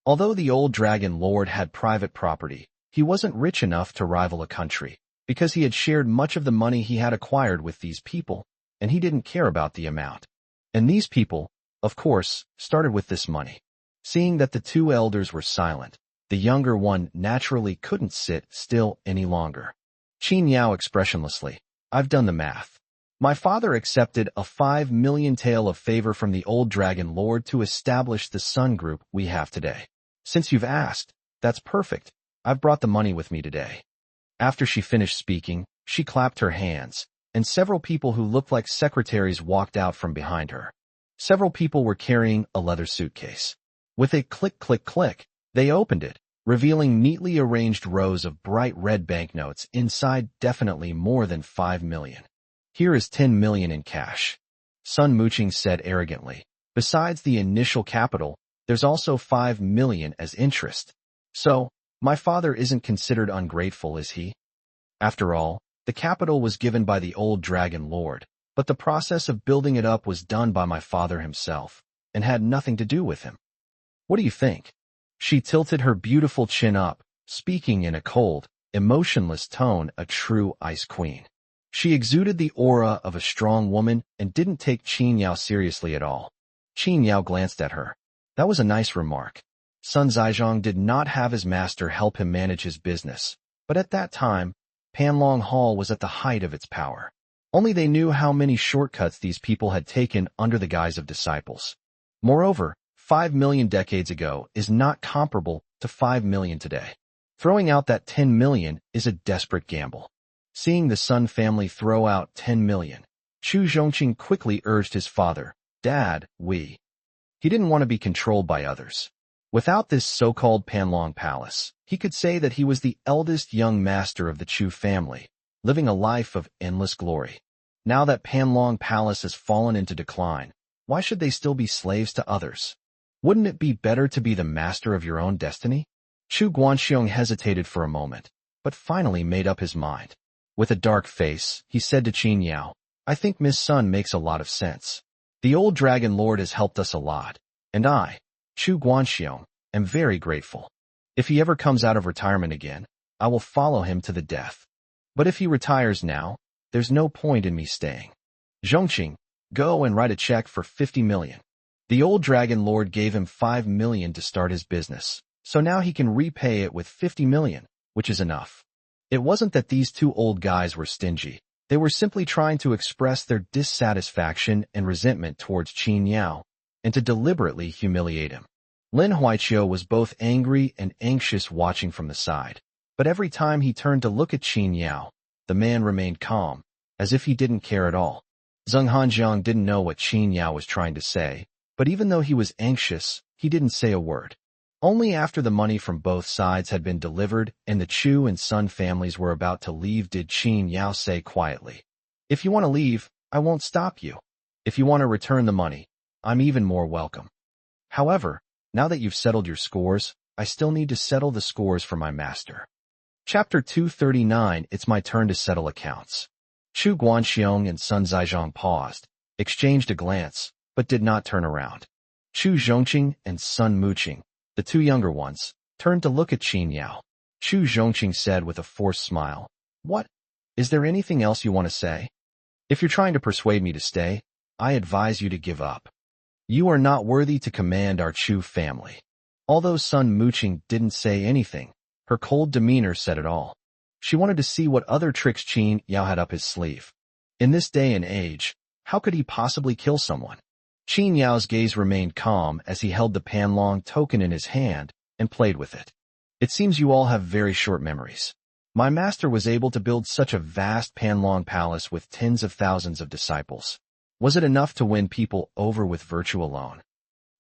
S1: Although the old Dragon Lord had private property, he wasn't rich enough to rival a country, because he had shared much of the money he had acquired with these people, and he didn't care about the amount. And these people, of course, started with this money. Seeing that the two elders were silent, the younger one naturally couldn't sit still any longer. Qin Yao expressionlessly, I've done the math. My father accepted a 5 million tael of favor from the old Dragon Lord to establish the Sun Group we have today. Since you've asked, that's perfect. I've brought the money with me today. After she finished speaking, she clapped her hands, and several people who looked like secretaries walked out from behind her. Several people were carrying a leather suitcase. With a click, click, click, they opened it, revealing neatly arranged rows of bright red banknotes inside, definitely more than 5 million. Here is 10 million in cash. Sun Muqing said arrogantly. Besides the initial capital, there's also 5 million as interest. So, my father isn't considered ungrateful, is he? After all, the capital was given by the old Dragon Lord, but the process of building it up was done by my father himself, and had nothing to do with him. What do you think? She tilted her beautiful chin up, speaking in a cold, emotionless tone, a true ice queen. She exuded the aura of a strong woman and didn't take Qin Yao seriously at all. Qin Yao glanced at her. That was a nice remark. Sun Zizhong did not have his master help him manage his business, but at that time, Panlong Hall was at the height of its power. Only they knew how many shortcuts these people had taken under the guise of disciples. Moreover, 5 million decades ago is not comparable to 5 million today. Throwing out that 10 million is a desperate gamble. Seeing the Sun family throw out 10 million, Chu Zhongqing quickly urged his father, "Dad, He didn't want to be controlled by others. Without this so-called Panlong Palace, he could say that he was the eldest young master of the Chu family, living a life of endless glory. Now that Panlong Palace has fallen into decline, why should they still be slaves to others? Wouldn't it be better to be the master of your own destiny?" Chu Guanxiong hesitated for a moment, but finally made up his mind. With a dark face, he said to Qin Yao, "I think Miss Sun makes a lot of sense. The old Dragon Lord has helped us a lot, and I, Chu Guanxiong, am very grateful. If he ever comes out of retirement again, I will follow him to the death. But if he retires now, there's no point in me staying. Zhongqing, go and write a check for 50 million. The old Dragon Lord gave him 5 million to start his business, so now he can repay it with 50 million, which is enough." It wasn't that these two old guys were stingy. They were simply trying to express their dissatisfaction and resentment towards Qin Yao, and to deliberately humiliate him. Lin Huaiqiu was both angry and anxious watching from the side, but every time he turned to look at Qin Yao, the man remained calm, as if he didn't care at all. Zheng Hanjiang didn't know what Qin Yao was trying to say, but even though he was anxious, he didn't say a word. Only after the money from both sides had been delivered and the Chu and Sun families were about to leave did Qin Yao say quietly, "If you want to leave, I won't stop you. If you want to return the money, I'm even more welcome. However, now that you've settled your scores, I still need to settle the scores for my master." Chapter 239. It's my turn to settle accounts. Chu Guanxiong and Sun Zizhong paused, exchanged a glance, but did not turn around. Chu Zhongqing and Sun Muqing, the two younger ones, turned to look at Qin Yao. Chu Zhongqing said with a forced smile, "What? Is there anything else you want to say? If you're trying to persuade me to stay, I advise you to give up. You are not worthy to command our Chu family." Although Sun Muqing didn't say anything, her cold demeanor said it all. She wanted to see what other tricks Qin Yao had up his sleeve. In this day and age, how could he possibly kill someone? Qin Yao's gaze remained calm as he held the Panlong token in his hand and played with it. "It seems you all have very short memories. My master was able to build such a vast Panlong palace with tens of thousands of disciples. Was it enough to win people over with virtue alone?"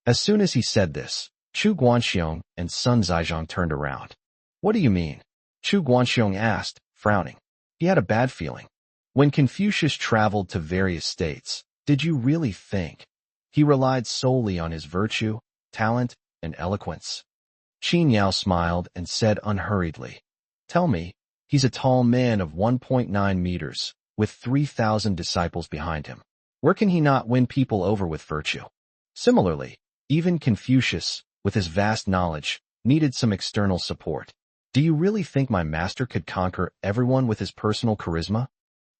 S1: As soon as he said this, Chu Guanxiong and Sun Zizhong turned around. "What do you mean?" Chu Guanxiong asked, frowning. He had a bad feeling. When Confucius traveled to various states, did you really think he relied solely on his virtue, talent, and eloquence? Qin Yao smiled and said unhurriedly, "Tell me, he's a tall man of 1.9 meters, with 3,000 disciples behind him. Where can he not win people over with virtue?" Similarly, even Confucius, with his vast knowledge, needed some external support. Do you really think my master could conquer everyone with his personal charisma?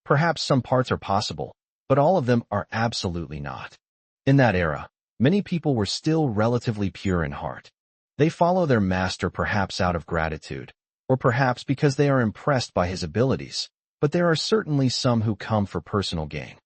S1: Perhaps some parts are possible, but all of them are absolutely not. In that era, many people were still relatively pure in heart. They follow their master perhaps out of gratitude, or perhaps because they are impressed by his abilities, but there are certainly some who come for personal gain.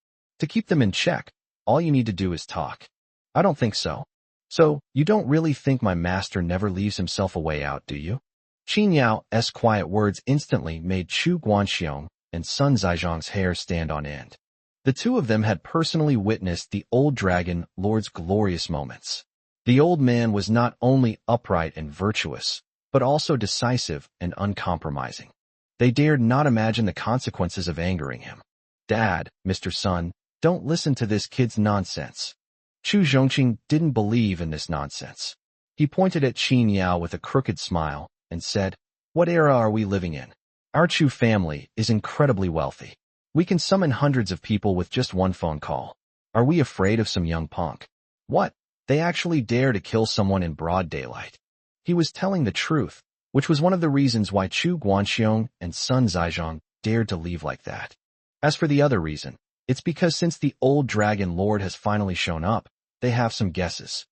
S1: To keep them in check, all you need to do is talk. I don't think so. So, you don't really think my master never leaves himself a way out, do you? Qin Yao's quiet words instantly made Chu Guanxiong and Sun Zizhong's hair stand on end. The two of them had personally witnessed the old Dragon Lord's glorious moments. The old man was not only upright and virtuous, but also decisive and uncompromising. They dared not imagine the consequences of angering him. "Dad, Mr. Sun, don't listen to this kid's nonsense." Chu Zhongqing didn't believe in this nonsense. He pointed at Qin Yao with a crooked smile and said, "What era are we living in? Our Chu family is incredibly wealthy. We can summon hundreds of people with just one phone call. Are we afraid of some young punk? What? They actually dare to kill someone in broad daylight." He was telling the truth, which was one of the reasons why Chu Guanxiong and Sun Zizhong dared to leave like that. As for the other reason, it's because since the old Dragon Lord has finally shown up, they have some guesses.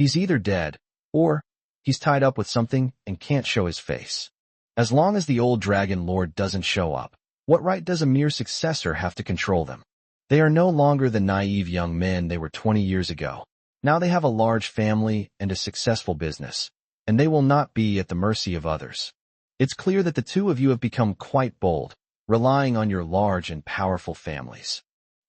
S1: He's either dead, or he's tied up with something and can't show his face. As long as the old Dragon Lord doesn't show up, what right does a mere successor have to control them? They are no longer the naive young men they were 20 years ago. Now they have a large family and a successful business, and they will not be at the mercy of others. It's clear that the two of you have become quite bold, relying on your large and powerful families.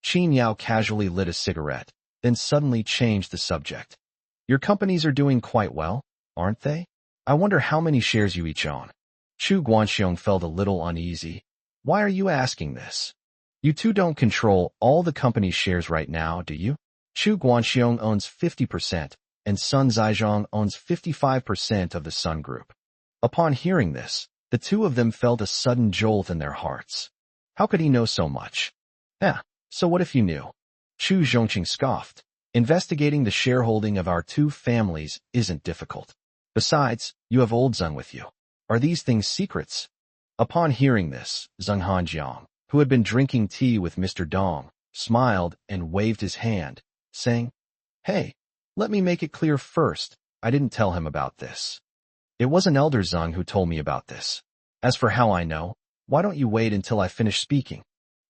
S1: Qin Yao casually lit a cigarette, then suddenly changed the subject. Your companies are doing quite well, aren't they? I wonder how many shares you each own. Chu Guanxiong felt a little uneasy. Why are you asking this? You two don't control all the company's shares right now, do you? Chu Guanxiong owns 50%, and Sun Zhaizhong owns 55% of the Sun Group. Upon hearing this, the two of them felt a sudden jolt in their hearts. How could he know so much? So what if you knew? Chu Zhongqing scoffed. Investigating the shareholding of our two families isn't difficult. Besides, you have old Zeng with you. Are these things secrets? Upon hearing this, Zheng Hanjiang, who had been drinking tea with Mr. Dong, smiled and waved his hand, saying, Hey, let me make it clear first, I didn't tell him about this. It was an elder Zheng who told me about this. As for how I know, why don't you wait until I finish speaking?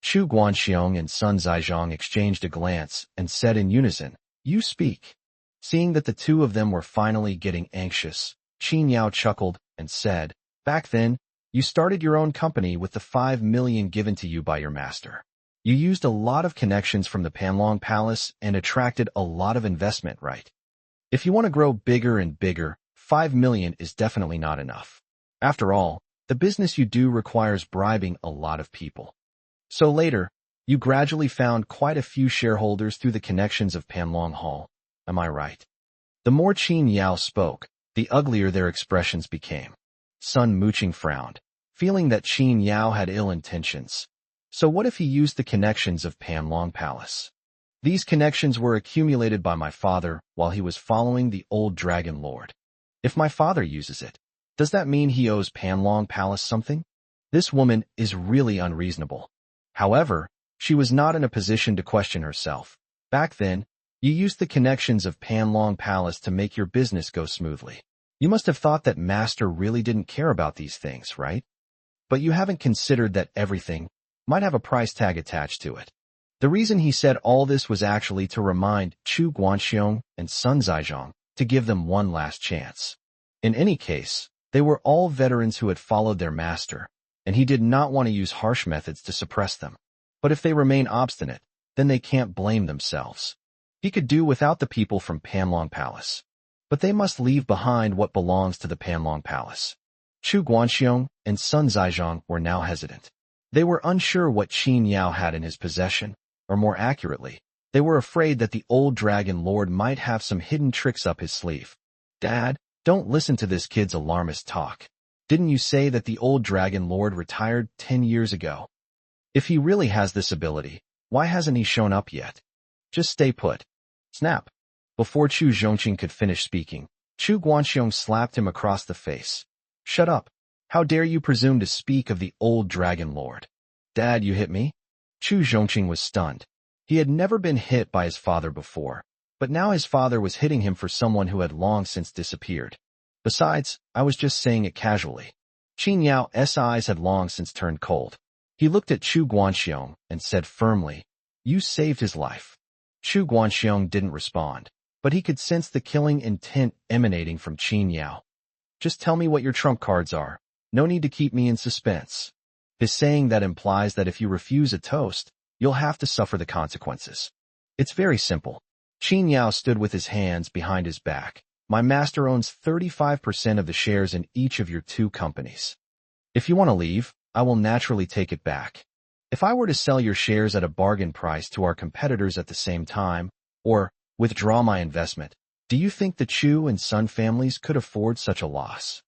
S1: Chu Guanxiong and Sun Zhaizhong exchanged a glance and said in unison, You speak. Seeing that the two of them were finally getting anxious, Qin Yao chuckled and said, Back then, you started your own company with the 5 million given to you by your master. You used a lot of connections from the Panlong Palace and attracted a lot of investment, right? If you want to grow bigger and bigger, 5 million is definitely not enough. After all, the business you do requires bribing a lot of people. So later, you gradually found quite a few shareholders through the connections of Panlong Hall. Am I right? The more Qin Yao spoke, the uglier their expressions became. Sun Muqing frowned, feeling that Qin Yao had ill intentions. So what if he used the connections of Panlong Palace? These connections were accumulated by my father while he was following the old Dragon Lord. If my father uses it, does that mean he owes Panlong Palace something? This woman is really unreasonable. However, she was not in a position to question herself. Back then, you used the connections of Panlong Palace to make your business go smoothly. You must have thought that Master really didn't care about these things, right? But you haven't considered that everything might have a price tag attached to it. The reason he said all this was actually to remind Chu Guanxiong and Sun Zhaizhong to give them one last chance. In any case, they were all veterans who had followed their master, and he did not want to use harsh methods to suppress them. But if they remain obstinate, then they can't blame themselves. He could do without the people from Panlong Palace. But they must leave behind what belongs to the Panlong Palace. Chu Guanxiong and Sun Zhaizhong were now hesitant. They were unsure what Qin Yao had in his possession, or more accurately, they were afraid that the old Dragon Lord might have some hidden tricks up his sleeve. Dad, don't listen to this kid's alarmist talk. Didn't you say that the old Dragon Lord retired 10 years ago? If he really has this ability, why hasn't he shown up yet? Just stay put. Snap. Before Chu Zhongqing could finish speaking, Chu Guanxiong slapped him across the face. Shut up. How dare you presume to speak of the old Dragon Lord? Dad, you hit me? Chu Zhongqing was stunned. He had never been hit by his father before, but now his father was hitting him for someone who had long since disappeared. Besides, I was just saying it casually. Qin Yao's eyes had long since turned cold. He looked at Chu Guanxiong and said firmly, You saved his life. Chu Guanxiong didn't respond, but he could sense the killing intent emanating from Qin Yao. Just tell me what your trump cards are. No need to keep me in suspense. His saying that implies that if you refuse a toast, you'll have to suffer the consequences. It's very simple. Qin Yao stood with his hands behind his back. My master owns 35% of the shares in each of your two companies. If you want to leave, I will naturally take it back. If I were to sell your shares at a bargain price to our competitors at the same time, or withdraw my investment, do you think the Chu and Sun families could afford such a loss?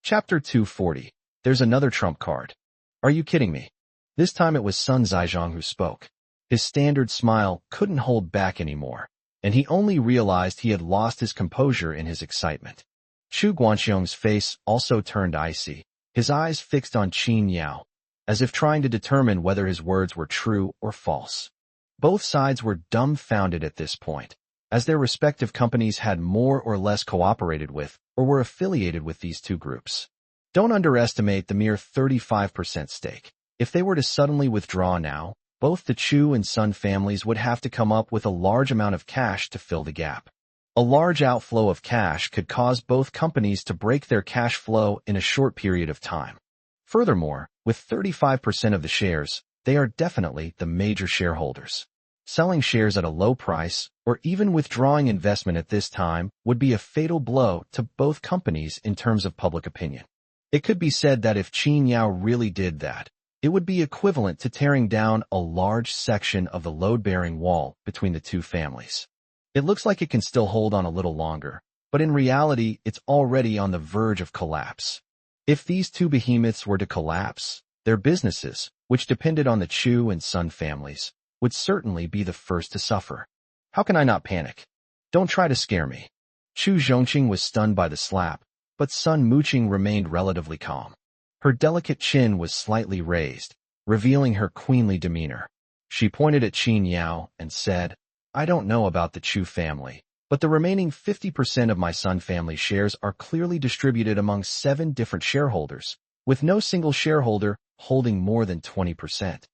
S1: Chapter 240. There's another trump card. Are you kidding me? This time it was Sun Zhaizhong who spoke. His standard smile couldn't hold back anymore, and he only realized he had lost his composure in his excitement. Chu Guanxiong's face also turned icy, his eyes fixed on Qin Yao, as if trying to determine whether his words were true or false. Both sides were dumbfounded at this point. as their respective companies had more or less cooperated with or were affiliated with these two groups. Don't underestimate the mere 35% stake. If they were to suddenly withdraw now, both the Chu and Sun families would have to come up with a large amount of cash to fill the gap. A large outflow of cash could cause both companies to break their cash flow in a short period of time. Furthermore, with 35% of the shares, they are definitely the major shareholders. Selling shares at a low price, or even withdrawing investment at this time, would be a fatal blow to both companies in terms of public opinion. It could be said that if Qin Yao really did that, it would be equivalent to tearing down a large section of the load-bearing wall between the two families. It looks like it can still hold on a little longer, but in reality, it's already on the verge of collapse. If these two behemoths were to collapse, their businesses, which depended on the Chu and Sun families, would certainly be the first to suffer. How can I not panic? Don't try to scare me. Chu Zhongqing was stunned by the slap, but Sun Muqing remained relatively calm. Her delicate chin was slightly raised, revealing her queenly demeanor. She pointed at Qin Yao and said, I don't know about the Chu family, but the remaining 50% of my Sun family shares are clearly distributed among 7 different shareholders, with no single shareholder holding more than 20%.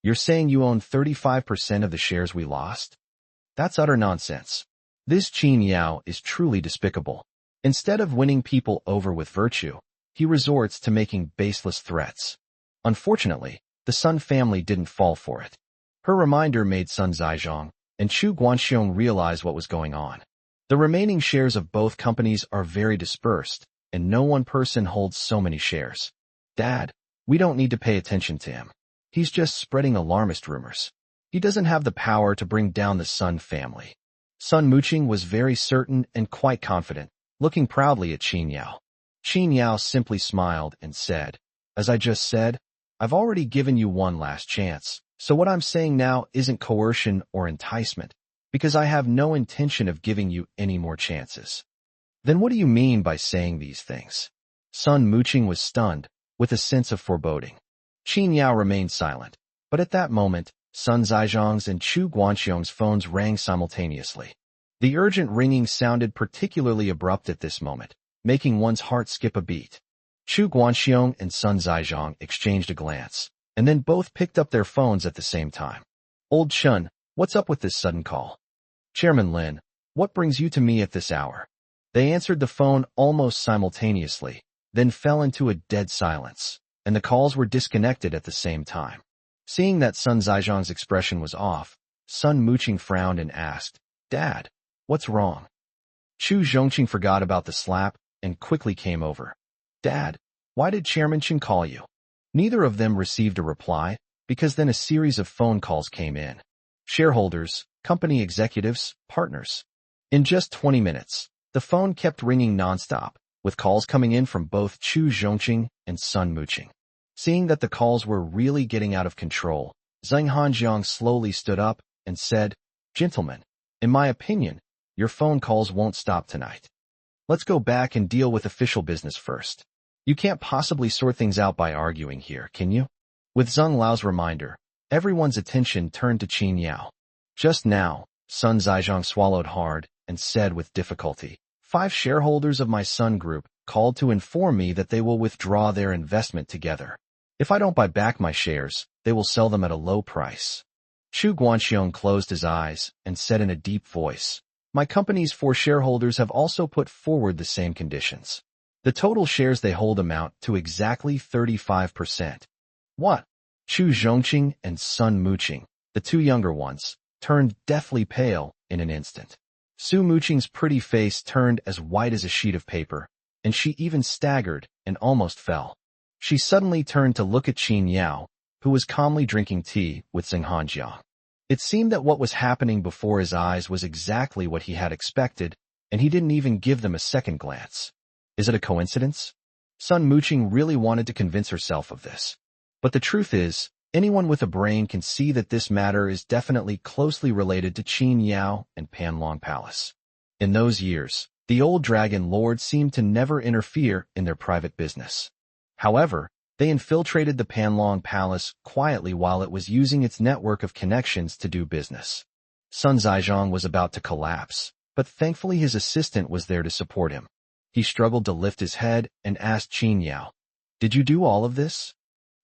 S1: You're saying you own 35% of the shares we lost? That's utter nonsense. This Qin Yao is truly despicable. Instead of winning people over with virtue, he resorts to making baseless threats. Unfortunately, the Sun family didn't fall for it. Her reminder made Sun Zhaizhong and Chu Guanxiong realize what was going on. The remaining shares of both companies are very dispersed, and no one person holds so many shares. Dad, we don't need to pay attention to him. He's just spreading alarmist rumors. He doesn't have the power to bring down the Sun family. Sun Muqing was very certain and quite confident, looking proudly at Qin Yao. Qin Yao simply smiled and said, As I just said, I've already given you one last chance, so what I'm saying now isn't coercion or enticement, because I have no intention of giving you any more chances. Then what do you mean by saying these things? Sun Muqing was stunned, with a sense of foreboding. Qin Yao remained silent, but at that moment, Sun Zhaizhong's and Chu Guanxiong's phones rang simultaneously. The urgent ringing sounded particularly abrupt at this moment, making one's heart skip a beat. Chu Guanxiong and Sun Zhaizhong exchanged a glance, and then both picked up their phones at the same time. Old Chun, what's up with this sudden call? Chairman Lin, what brings you to me at this hour? They answered the phone almost simultaneously, then fell into a dead silence, and the calls were disconnected at the same time. Seeing that Sun Zhaizhong's expression was off, Sun Muqing frowned and asked, Dad, what's wrong? Chu Zhongqing forgot about the slap and quickly came over. Dad, why did Chairman Chen call you? Neither of them received a reply, because then a series of phone calls came in. Shareholders, company executives, partners. In just 20 minutes, the phone kept ringing nonstop, with calls coming in from both Chu Zhongqing and Sun Muqing. Seeing that the calls were really getting out of control, Zheng Hanjiang slowly stood up and said, Gentlemen, in my opinion, your phone calls won't stop tonight. Let's go back and deal with official business first. You can't possibly sort things out by arguing here, can you? With Zheng Lao's reminder, everyone's attention turned to Qin Yao. Just now, Sun Zhaizhong swallowed hard and said with difficulty, 5 shareholders of my Sun Group called to inform me that they will withdraw their investment together. If I don't buy back my shares, they will sell them at a low price. Chu Guanxiong closed his eyes and said in a deep voice, My company's 4 shareholders have also put forward the same conditions. The total shares they hold amount to exactly 35%. What? Chu Zhongqing and Sun Muqing, the 2 younger ones, turned deathly pale in an instant. Su Muqing's pretty face turned as white as a sheet of paper, and she even staggered and almost fell. She suddenly turned to look at Qin Yao, who was calmly drinking tea with Zheng Hanjiang. It seemed that what was happening before his eyes was exactly what he had expected, and he didn't even give them a second glance. Is it a coincidence? Sun Muqing really wanted to convince herself of this. But the truth is, anyone with a brain can see that this matter is definitely closely related to Qin Yao and Panlong Palace. In those years, the old dragon lord seemed to never interfere in their private business. However, they infiltrated the Panlong Palace quietly while it was using its network of connections to do business. Sun Zizhong was about to collapse, but thankfully his assistant was there to support him. He struggled to lift his head and asked Qin Yao, "Did you do all of this?"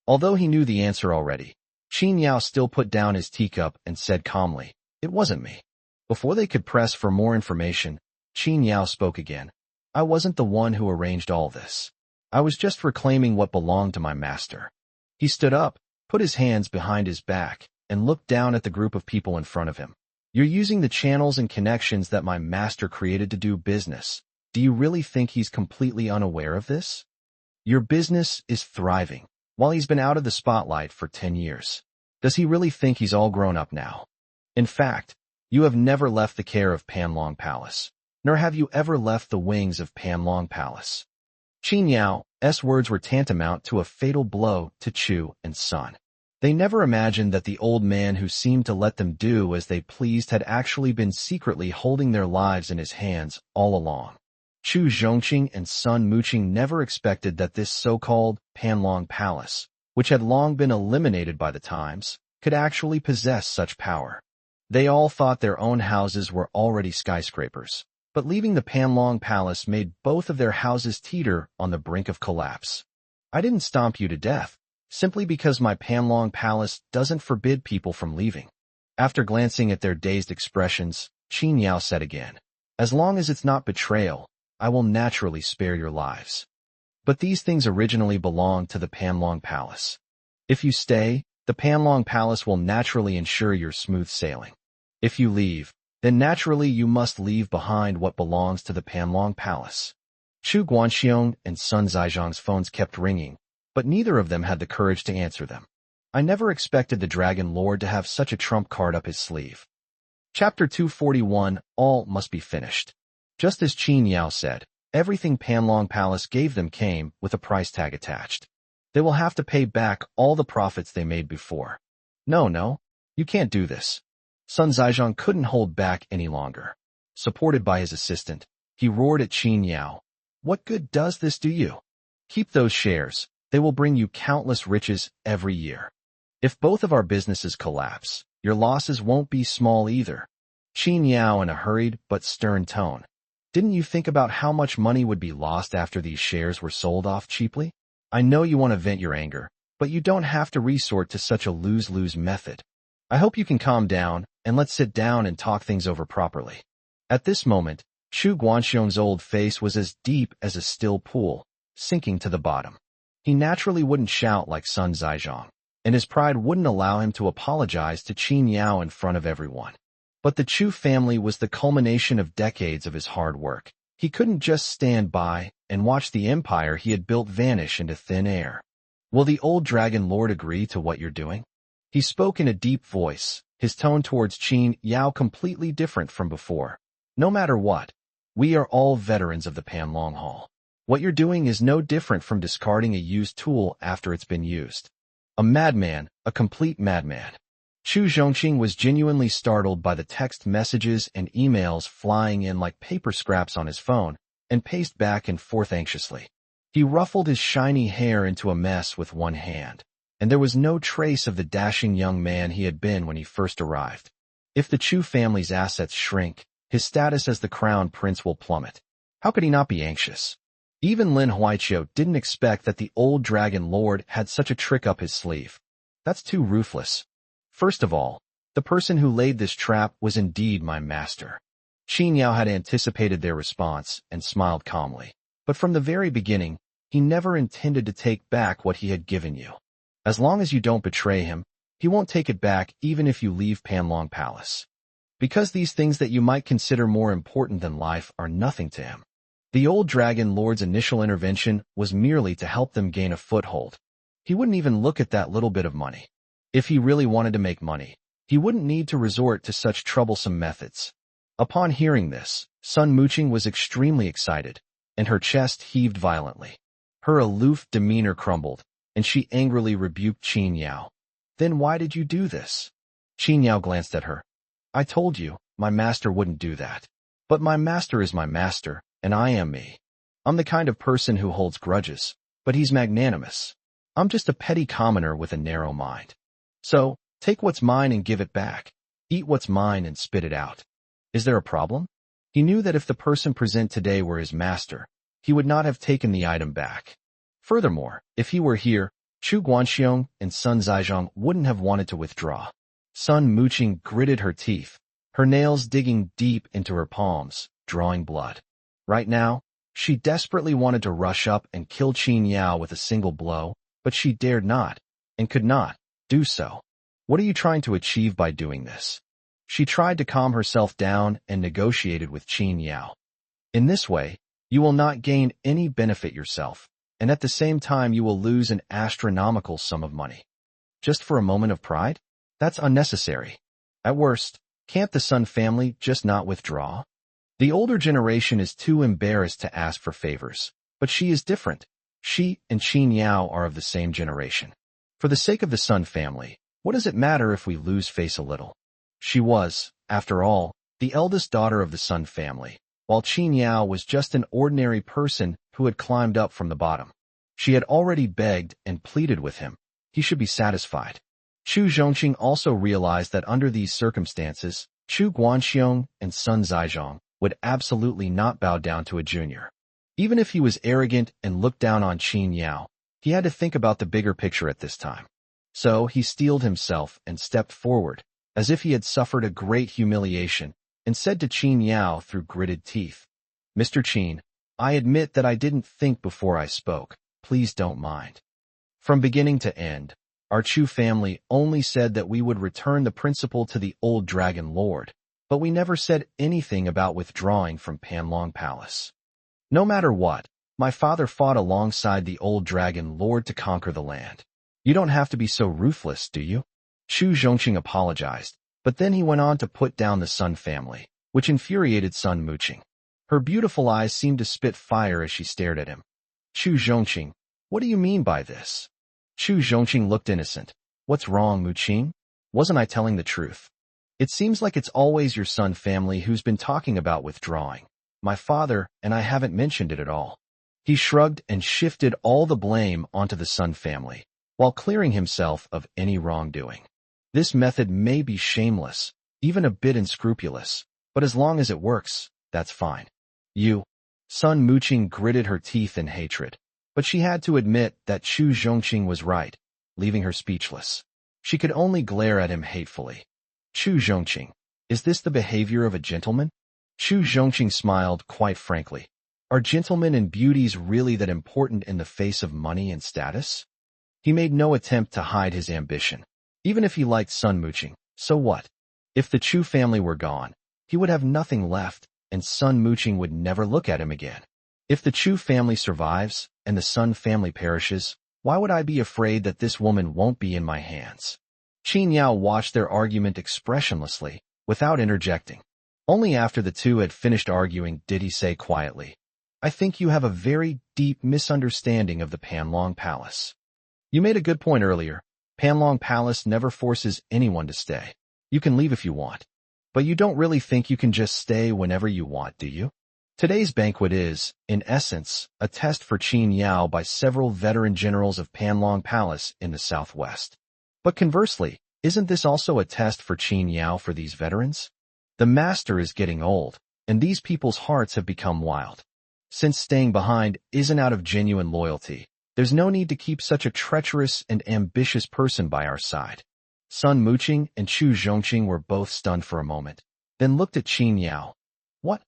S1: Although he knew the answer already, Qin Yao still put down his teacup and said calmly, "It wasn't me." Before they could press for more information, Qin Yao spoke again. "I wasn't the one who arranged all this. I was just reclaiming what belonged to my master." He stood up, put his hands behind his back, and looked down at the group of people in front of him. "You're using the channels and connections that my master created to do business. Do you really think he's completely unaware of this? Your business is thriving, while he's been out of the spotlight for 10 years. Does he really think he's all grown up now? In fact, you have never left the care of Panlong Palace, nor have you ever left the wings of Panlong Palace." Qin Yao's words were tantamount to a fatal blow to Chu and Sun. They never imagined that the old man who seemed to let them do as they pleased had actually been secretly holding their lives in his hands all along. Chu Zhongqing and Sun Muqing never expected that this so-called Panlong Palace, which had long been eliminated by the times, could actually possess such power. They all thought their own houses were already skyscrapers, but leaving the Panlong Palace made both of their houses teeter on the brink of collapse. "I didn't stomp you to death, simply because my Panlong Palace doesn't forbid people from leaving." After glancing at their dazed expressions, Qin Yao said again, "As long as it's not betrayal, I will naturally spare your lives. But these things originally belonged to the Panlong Palace. If you stay, the Panlong Palace will naturally ensure your smooth sailing. If you leave, then naturally you must leave behind what belongs to the Panlong Palace." Chu Guanxiong and Sun Zizhong's phones kept ringing, but neither of them had the courage to answer them. I never expected the Dragon Lord to have such a trump card up his sleeve. Chapter 241, All Must Be Finished. Just as Qin Yao said, everything Panlong Palace gave them came with a price tag attached. They will have to pay back all the profits they made before. No, you can't do this. Sun Zizhong couldn't hold back any longer. Supported by his assistant, he roared at Qin Yao, "What good does this do you? Keep those shares. They will bring you countless riches every year. If both of our businesses collapse, your losses won't be small either." Qin Yao in a hurried but stern tone, "Didn't you think about how much money would be lost after these shares were sold off cheaply? I know you want to vent your anger, but you don't have to resort to such a lose-lose method. I hope you can calm down, and let's sit down and talk things over properly." At this moment, Chu Guanxiong's old face was as deep as a still pool, sinking to the bottom. He naturally wouldn't shout like Sun Zizhong, and his pride wouldn't allow him to apologize to Qin Yao in front of everyone. But the Chu family was the culmination of decades of his hard work. He couldn't just stand by and watch the empire he had built vanish into thin air. "Will the old Dragon Lord agree to what you're doing?" He spoke in a deep voice, his tone towards Qin Yao completely different from before. "No matter what, we are all veterans of the Panlong Hall. What you're doing is no different from discarding a used tool after it's been used. A madman, a complete madman." Chu Zhongqing was genuinely startled by the text messages and emails flying in like paper scraps on his phone, and paced back and forth anxiously. He ruffled his shiny hair into a mess with one hand, and there was no trace of the dashing young man he had been when he first arrived. If the Chu family's assets shrink, his status as the crown prince will plummet. How could he not be anxious? Even Lin Huaiqiu didn't expect that the old Dragon Lord had such a trick up his sleeve. That's too ruthless. First of all, the person who laid this trap was indeed my master. Qin Yao had anticipated their response and smiled calmly. But from the very beginning, he never intended to take back what he had given you. As long as you don't betray him, he won't take it back even if you leave Panlong Palace. Because these things that you might consider more important than life are nothing to him. The old Dragon Lord's initial intervention was merely to help them gain a foothold. He wouldn't even look at that little bit of money. If he really wanted to make money, he wouldn't need to resort to such troublesome methods. Upon hearing this, Sun Muqing was extremely excited, and her chest heaved violently. Her aloof demeanor crumbled, and she angrily rebuked Qin Yao. "Then why did you do this?" Qin Yao glanced at her. "I told you, my master wouldn't do that. But my master is my master, and I am me. I'm the kind of person who holds grudges, but he's magnanimous. I'm just a petty commoner with a narrow mind. So, take what's mine and give it back." Eat what's mine and spit it out. Is there a problem? He knew that if the person present today were his master, he would not have taken the item back. Furthermore, if he were here, Chu Guanxiong and Sun Zizhong wouldn't have wanted to withdraw. Sun Muqing gritted her teeth, her nails digging deep into her palms, drawing blood. Right now, she desperately wanted to rush up and kill Qin Yao with a single blow, but she dared not, and could not, do so. What are you trying to achieve by doing this? She tried to calm herself down and negotiated with Qin Yao. In this way, you will not gain any benefit yourself, and at the same time you will lose an astronomical sum of money. Just for a moment of pride? That's unnecessary. At worst, can't the Sun family just not withdraw? The older generation is too embarrassed to ask for favors, but she is different. She and Qin Yao are of the same generation. For the sake of the Sun family, what does it matter if we lose face a little? She was, after all, the eldest daughter of the Sun family, while Qin Yao was just an ordinary person who had climbed up from the bottom. She had already begged and pleaded with him. He should be satisfied. Chu Zhongqing also realized that under these circumstances, Chu Guanxiong and Sun Zizhong would absolutely not bow down to a junior. Even if he was arrogant and looked down on Qin Yao, he had to think about the bigger picture at this time. So he steeled himself and stepped forward, as if he had suffered a great humiliation, and said to Qin Yao through gritted teeth, "Mr. Qin, I admit that I didn't think before I spoke. Please don't mind." From beginning to end, our Chu family only said that we would return the principal to the old Dragon Lord, but we never said anything about withdrawing from Panlong Palace. No matter what, my father fought alongside the old Dragon Lord to conquer the land. You don't have to be so ruthless, do you? Chu Zhongqing apologized, but then he went on to put down the Sun family, which infuriated Sun Muqing. Her beautiful eyes seemed to spit fire as she stared at him. Chu Zhongqing, what do you mean by this? Chu Zhongqing looked innocent. What's wrong, Muqing? Wasn't I telling the truth? It seems like it's always your Sun family who's been talking about withdrawing. My father and I haven't mentioned it at all. He shrugged and shifted all the blame onto the Sun family, while clearing himself of any wrongdoing. This method may be shameless, even a bit unscrupulous, but as long as it works, that's fine. You. Sun Muqing gritted her teeth in hatred, but she had to admit that Chu Zhongqing was right, leaving her speechless. She could only glare at him hatefully. Chu Zhongqing, is this the behavior of a gentleman? Chu Zhongqing smiled quite frankly. Are gentlemen and beauties really that important in the face of money and status? He made no attempt to hide his ambition. Even if he liked Sun Muqing, so what? If the Chu family were gone, he would have nothing left, and Sun Muqing would never look at him again. If the Chu family survives, and the Sun family perishes, why would I be afraid that this woman won't be in my hands? Qin Yao watched their argument expressionlessly, without interjecting. Only after the two had finished arguing did he say quietly, I think you have a very deep misunderstanding of the Panlong Palace. You made a good point earlier. Panlong Palace never forces anyone to stay. You can leave if you want. But you don't really think you can just stay whenever you want, do you? Today's banquet is, in essence, a test for Qin Yao by several veteran generals of Panlong Palace in the southwest. But conversely, isn't this also a test for Qin Yao for these veterans? The master is getting old, and these people's hearts have become wild. Since staying behind isn't out of genuine loyalty, there's no need to keep such a treacherous and ambitious person by our side. Sun Muqing and Chu Zhongqing were both stunned for a moment, then looked at Qin Yao. What?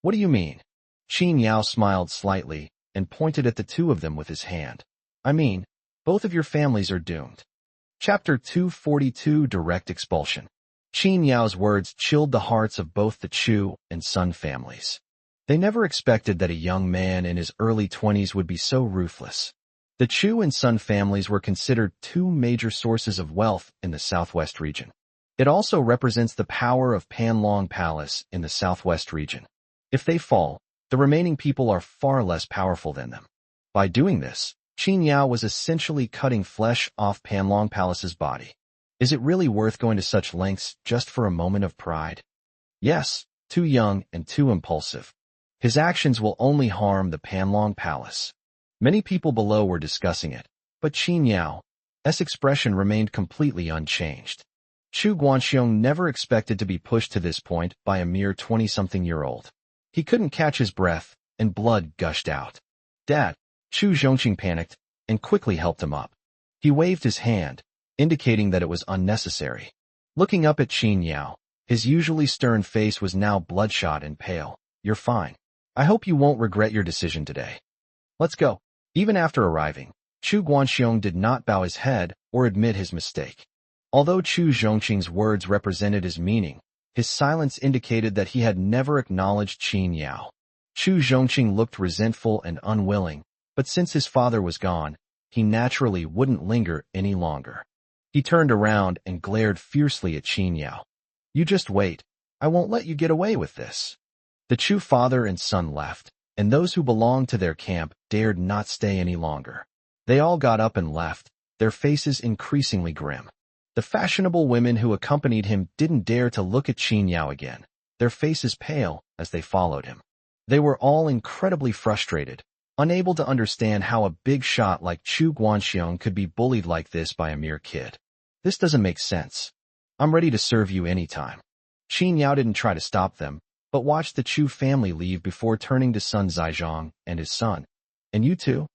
S1: What do you mean? Qin Yao smiled slightly and pointed at the two of them with his hand. I mean, both of your families are doomed. Chapter 242 Direct Expulsion. Qin Yao's words chilled the hearts of both the Chu and Sun families. They never expected that a young man in his early 20s would be so ruthless. The Chu and Sun families were considered two major sources of wealth in the southwest region. It also represents the power of Panlong Palace in the southwest region. If they fall, the remaining people are far less powerful than them. By doing this, Qin Yao was essentially cutting flesh off Panlong Palace's body. Is it really worth going to such lengths just for a moment of pride? Yes, too young and too impulsive. His actions will only harm the Panlong Palace. Many people below were discussing it, but Qin Yao's expression remained completely unchanged. Chu Guanxiong never expected to be pushed to this point by a mere 20-something-year-old. He couldn't catch his breath, and blood gushed out. Dad! Chu Zhongqing panicked, and quickly helped him up. He waved his hand, indicating that it was unnecessary. Looking up at Qin Yao, his usually stern face was now bloodshot and pale. You're fine. I hope you won't regret your decision today. Let's go. Even after arriving, Chu Guanxiong did not bow his head or admit his mistake. Although Chu Zhongqing's words represented his meaning, his silence indicated that he had never acknowledged Qin Yao. Chu Zhongqing looked resentful and unwilling, but since his father was gone, he naturally wouldn't linger any longer. He turned around and glared fiercely at Qin Yao. You just wait. I won't let you get away with this. The Chu father and son left, and those who belonged to their camp dared not stay any longer. They all got up and left, their faces increasingly grim. The fashionable women who accompanied him didn't dare to look at Qin Yao again, their faces pale as they followed him. They were all incredibly frustrated, unable to understand how a big shot like Chu Guanxiong could be bullied like this by a mere kid. This doesn't make sense. I'm ready to serve you anytime. Qin Yao didn't try to stop them, but watched the Chu family leave before turning to Sun Zhaizhong and his son. And you too?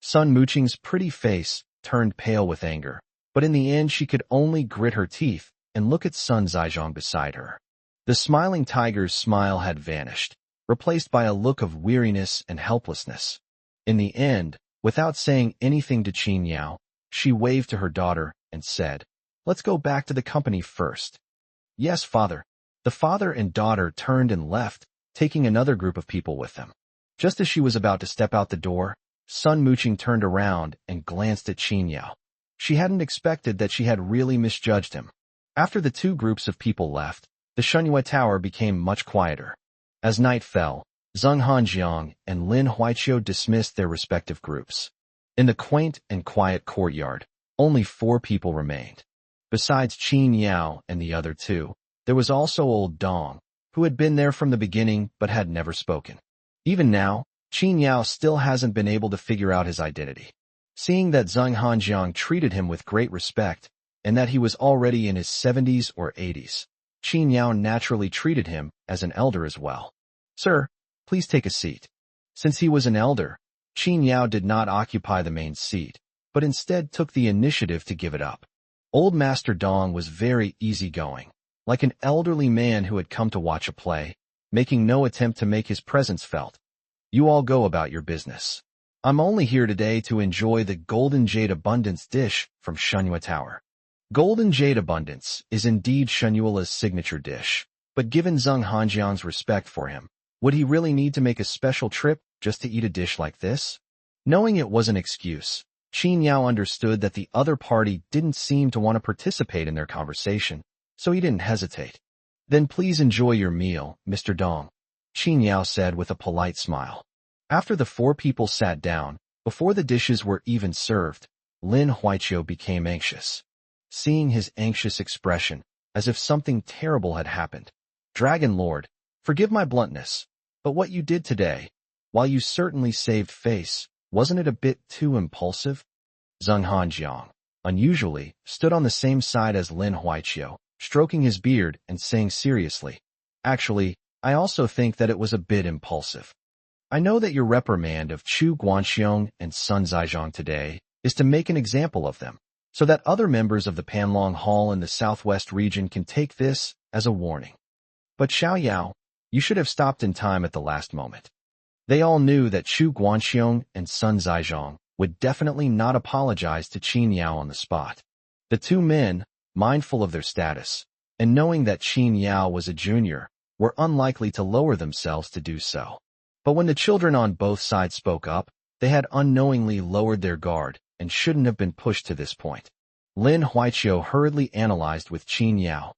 S1: Sun Muqing's pretty face turned pale with anger, but in the end she could only grit her teeth and look at Sun Zhaizhong beside her. The smiling tiger's smile had vanished, replaced by a look of weariness and helplessness. In the end, without saying anything to Qin Yao, she waved to her daughter and said, Let's go back to the company first. Yes, father. The father and daughter turned and left, taking another group of people with them. Just as she was about to step out the door, Sun Muqing turned around and glanced at Qin Yao. She hadn't expected that she had really misjudged him. After the two groups of people left, the Shunyue Tower became much quieter. As night fell, Zheng Hanjiang and Lin Huaiqiu dismissed their respective groups. In the quaint and quiet courtyard, only 4 people remained. Besides Qin Yao and the other 2, there was also old Dong, who had been there from the beginning but had never spoken. Even now, Qin Yao still hasn't been able to figure out his identity. Seeing that Zheng Hanjiang treated him with great respect, and that he was already in his 70s or 80s, Qin Yao naturally treated him as an elder as well. Sir, please take a seat. Since he was an elder, Qin Yao did not occupy the main seat, but instead took the initiative to give it up. Old Master Dong was very easygoing, like an elderly man who had come to watch a play, making no attempt to make his presence felt. You all go about your business. I'm only here today to enjoy the Golden Jade Abundance dish from Shunyue Tower. Golden Jade Abundance is indeed Shunyuela's signature dish, but given Zheng Hanjiang's respect for him, would he really need to make a special trip just to eat a dish like this? Knowing it was an excuse, Qin Yao understood that the other party didn't seem to want to participate in their conversation, so he didn't hesitate. Then please enjoy your meal, Mr. Dong, Qin Yao said with a polite smile. After the 4 people sat down, before the dishes were even served, Lin Huaiqiu became anxious. Seeing his anxious expression, as if something terrible had happened. Dragon Lord, forgive my bluntness, but what you did today, while you certainly saved face, wasn't it a bit too impulsive? Zheng Hanjiang, unusually, stood on the same side as Lin Huaiqiu, stroking his beard and saying seriously, Actually, I also think that it was a bit impulsive. I know that your reprimand of Chu Guanxiong and Sun Zhaizhong today is to make an example of them, so that other members of the Panlong Hall in the southwest region can take this as a warning. But Xiao Yao, you should have stopped in time at the last moment. They all knew that Chu Guanxiong and Sun Zhaizhong would definitely not apologize to Qin Yao on the spot. The 2 men, mindful of their status, and knowing that Qin Yao was a junior, were unlikely to lower themselves to do so. But when the children on both sides spoke up, they had unknowingly lowered their guard and shouldn't have been pushed to this point. Lin Huaiqiu hurriedly analyzed with Qin Yao.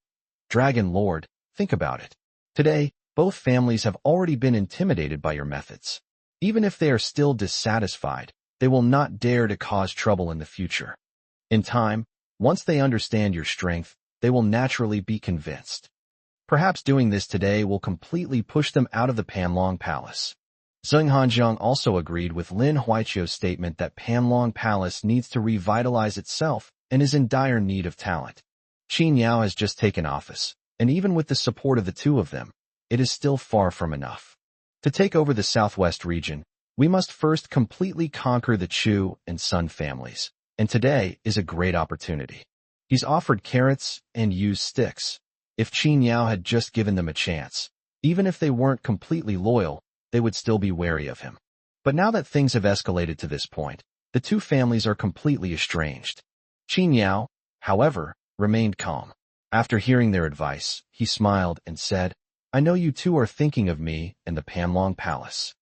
S1: Dragon Lord, think about it. Today, both families have already been intimidated by your methods. Even if they are still dissatisfied, they will not dare to cause trouble in the future. In time, once they understand your strength, they will naturally be convinced. Perhaps doing this today will completely push them out of the Panlong Palace. Zheng Hanjiang also agreed with Lin Huaiqiu's statement that Panlong Palace needs to revitalize itself and is in dire need of talent. Qin Yao has just taken office, and even with the support of the two of them, it is still far from enough. To take over the southwest region, we must first completely conquer the Chu and Sun families, and today is a great opportunity. He's offered carrots and used sticks. If Qin Yao had just given them a chance, even if they weren't completely loyal, they would still be wary of him. But now that things have escalated to this point, the two families are completely estranged. Qin Yao, however, remained calm. After hearing their advice, he smiled and said, I know you two are thinking of me and the Panlong Palace.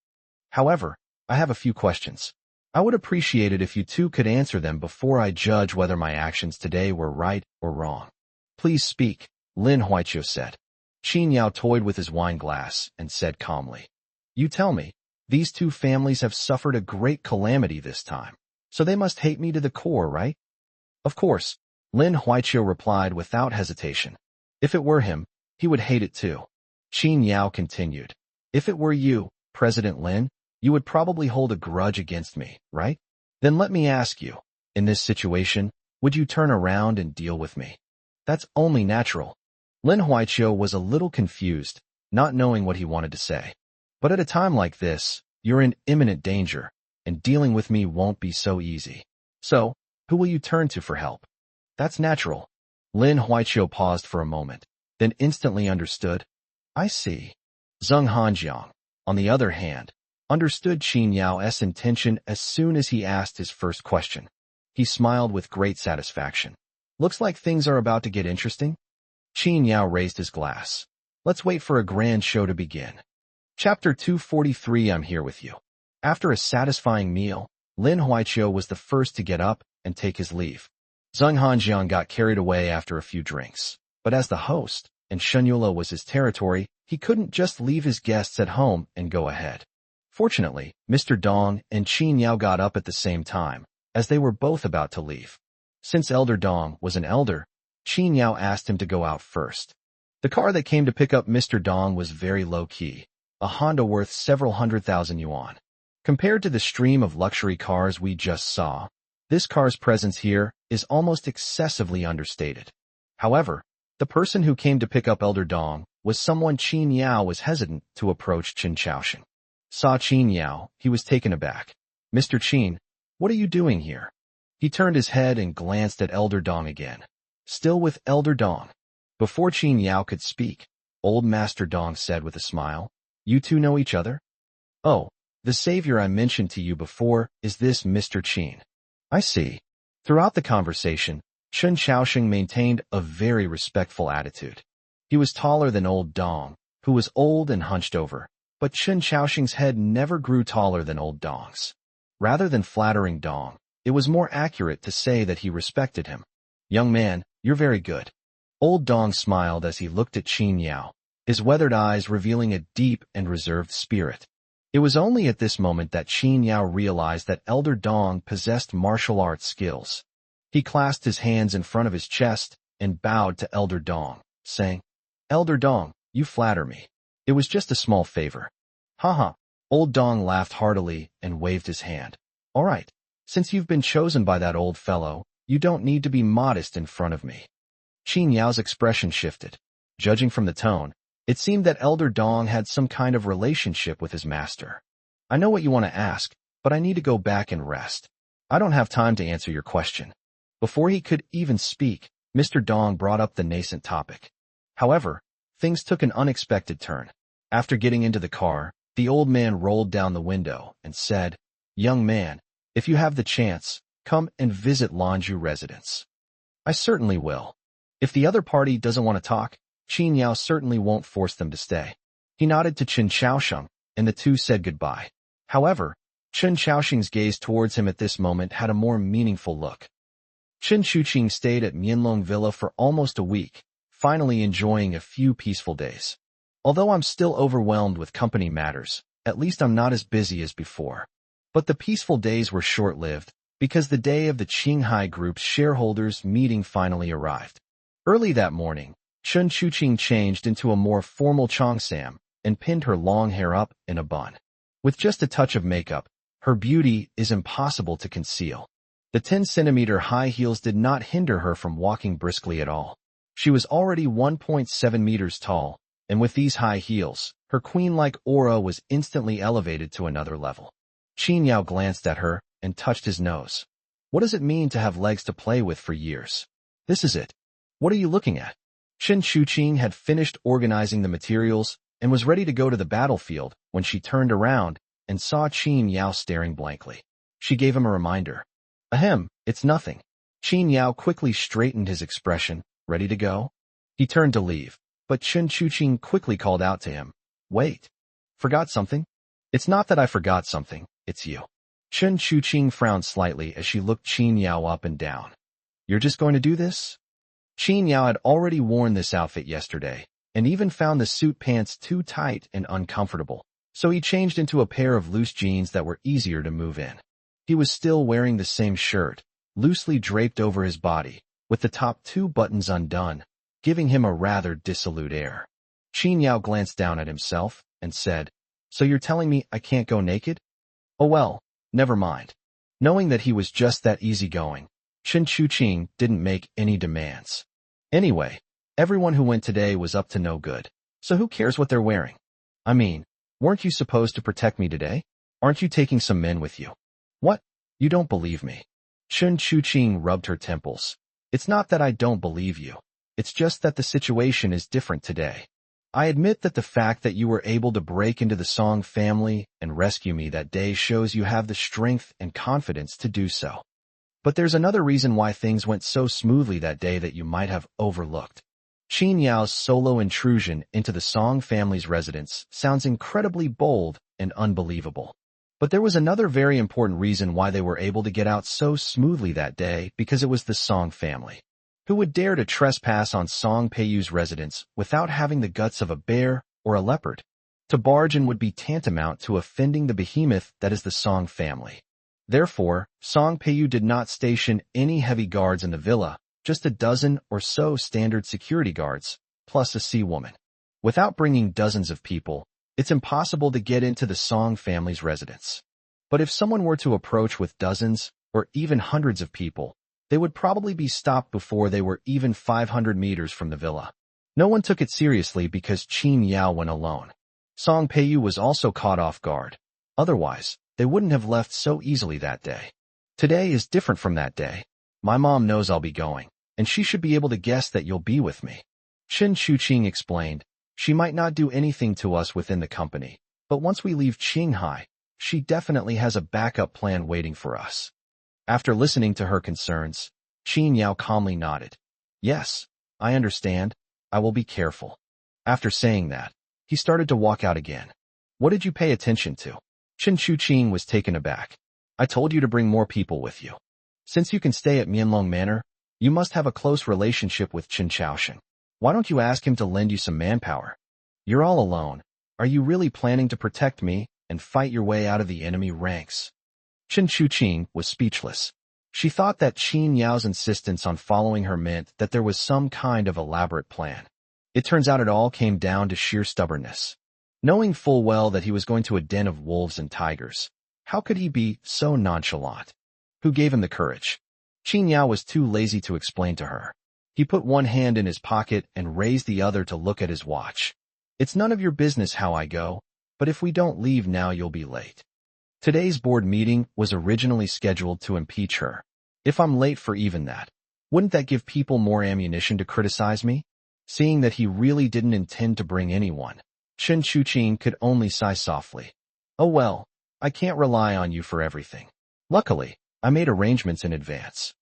S1: However, I have a few questions. I would appreciate it if you two could answer them before I judge whether my actions today were right or wrong. Please speak, Lin Huaiqiu said. Qin Yao toyed with his wine glass and said calmly, You tell me, these two families have suffered a great calamity this time, so they must hate me to the core, right? Of course, Lin Huaiqiu replied without hesitation. If it were him, he would hate it too. Qin Yao continued, If it were you, President Lin, you would probably hold a grudge against me, right? Then let me ask you, in this situation, would you turn around and deal with me? That's only natural. Lin Huaiqiu was a little confused, not knowing what he wanted to say. But at a time like this, you're in imminent danger, and dealing with me won't be so easy. So, who will you turn to for help? That's natural. Lin Huaiqiu paused for a moment, then instantly understood. I see. Zheng Hanjiang, on the other hand, understood Qin Yao's intention as soon as he asked his first question. He smiled with great satisfaction. Looks like things are about to get interesting. Qin Yao raised his glass. Let's wait for a grand show to begin. Chapter 243 I'm here with you. After a satisfying meal, Lin Huaiqiu was the first to get up and take his leave. Zheng Hanjiang got carried away after a few drinks, but as the host, and Shenyula was his territory, he couldn't just leave his guests at home and go ahead. Fortunately, Mr. Dong and Qin Yao got up at the same time, as they were both about to leave. Since Elder Dong was an elder, Qin Yao asked him to go out first. The car that came to pick up Mr. Dong was very low-key, a Honda worth several 100,000 yuan. Compared to the stream of luxury cars we just saw, this car's presence here is almost excessively understated. However, the person who came to pick up Elder Dong was someone Qin Yao was hesitant to approach. Qin Chaoxing saw Qin Yao, he was taken aback. Mr. Qin, what are you doing here? He turned his head and glanced at Elder Dong again. Still with Elder Dong. Before Qin Yao could speak, Old Master Dong said with a smile, You two know each other? Oh, the savior I mentioned to you before is this Mr. Qin. I see. Throughout the conversation, Qin Chaoxing maintained a very respectful attitude. He was taller than Old Dong, who was old and hunched over, but Qin Chaoxing's head never grew taller than Old Dong's. Rather than flattering Dong, it was more accurate to say that he respected him. Young man, you're very good. Old Dong smiled as he looked at Qin Yao, his weathered eyes revealing a deep and reserved spirit. It was only at this moment that Qin Yao realized that Elder Dong possessed martial arts skills. He clasped his hands in front of his chest and bowed to Elder Dong, saying, Elder Dong, you flatter me. It was just a small favor. Haha. Old Dong laughed heartily and waved his hand. All right. Since you've been chosen by that old fellow, you don't need to be modest in front of me. Qin Yao's expression shifted. Judging from the tone, it seemed that Elder Dong had some kind of relationship with his master. I know what you want to ask, but I need to go back and rest. I don't have time to answer your question. Before he could even speak, Mr. Dong brought up the nascent topic. However, things took an unexpected turn. After getting into the car, the old man rolled down the window and said, Young man, if you have the chance, come and visit Lanju residence. I certainly will. If the other party doesn't want to talk, Qin Yao certainly won't force them to stay. He nodded to Qin Chaoxing, and the two said goodbye. However, Qin Chaoxing's gaze towards him at this moment had a more meaningful look. Qin Chuqing stayed at Mianlong Villa for almost a week, finally enjoying a few peaceful days. Although I'm still overwhelmed with company matters, at least I'm not as busy as before. But the peaceful days were short-lived, because the day of the Qinghai Group's shareholders' meeting finally arrived. Early that morning, Qin Chuqing changed into a more formal cheongsam and pinned her long hair up in a bun. With just a touch of makeup, her beauty is impossible to conceal. The 10-centimeter high heels did not hinder her from walking briskly at all. She was already 1.7 meters tall, and with these high heels, her queen-like aura was instantly elevated to another level. Qin Yao glanced at her and touched his nose. What does it mean to have legs to play with for years? This is it. What are you looking at? Chen Shuqing had finished organizing the materials and was ready to go to the battlefield when she turned around and saw Qin Yao staring blankly. She gave him a reminder. Ahem, it's nothing. Qin Yao quickly straightened his expression. Ready to go? He turned to leave, but Chen Shuqing quickly called out to him. Wait. Forgot something? It's not that I forgot something, it's you. Chen Shuqing frowned slightly as she looked Qin Yao up and down. You're just going to do this? Qin Yao had already worn this outfit yesterday, and even found the suit pants too tight and uncomfortable, so he changed into a pair of loose jeans that were easier to move in. He was still wearing the same shirt, loosely draped over his body, with the top 2 buttons undone, giving him a rather dissolute air. Qin Yao glanced down at himself and said, So you're telling me I can't go naked? Oh well, never mind. Knowing that he was just that easygoing, Chen Shuqing didn't make any demands. Anyway, everyone who went today was up to no good, so who cares what they're wearing? I mean, weren't you supposed to protect me today? Aren't you taking some men with you? What? You don't believe me? Chen Shuqing rubbed her temples. It's not that I don't believe you. It's just that the situation is different today. I admit that the fact that you were able to break into the Song family and rescue me that day shows you have the strength and confidence to do so. But there's another reason why things went so smoothly that day that you might have overlooked. Qin Yao's solo intrusion into the Song family's residence sounds incredibly bold and unbelievable. But there was another very important reason why they were able to get out so smoothly that day, because it was the Song family. Who would dare to trespass on Song Peiyu's residence without having the guts of a bear or a leopard? To barge in would be tantamount to offending the behemoth that is the Song family. Therefore, Song Peiyu did not station any heavy guards in the villa, just a dozen or so standard security guards, plus a sea woman. Without bringing dozens of people, it's impossible to get into the Song family's residence. But if someone were to approach with dozens or even hundreds of people, they would probably be stopped before they were even 500 meters from the villa. No one took it seriously because Qin Yao went alone. Song Peiyu was also caught off guard. Otherwise, they wouldn't have left so easily that day. Today is different from that day. My mom knows I'll be going, and she should be able to guess that you'll be with me. Chen Shuqing explained. She might not do anything to us within the company, but once we leave Qinghai, she definitely has a backup plan waiting for us. After listening to her concerns, Qin Yao calmly nodded. Yes, I understand. I will be careful. After saying that, he started to walk out again. What did you pay attention to? Chen Shuqing was taken aback. I told you to bring more people with you. Since you can stay at Mianlong Manor, you must have a close relationship with Chen Chaosheng. Why don't you ask him to lend you some manpower? You're all alone. Are you really planning to protect me and fight your way out of the enemy ranks? Chen Shuqing was speechless. She thought that Qin Yao's insistence on following her meant that there was some kind of elaborate plan. It turns out it all came down to sheer stubbornness. Knowing full well that he was going to a den of wolves and tigers, how could he be so nonchalant? Who gave him the courage? Qin Yao was too lazy to explain to her. He put one hand in his pocket and raised the other to look at his watch. It's none of your business how I go, but if we don't leave now you'll be late. Today's board meeting was originally scheduled to impeach her. If I'm late for even that, wouldn't that give people more ammunition to criticize me? Seeing that he really didn't intend to bring anyone, Chen Shuqing could only sigh softly. Oh well, I can't rely on you for everything. Luckily, I made arrangements in advance.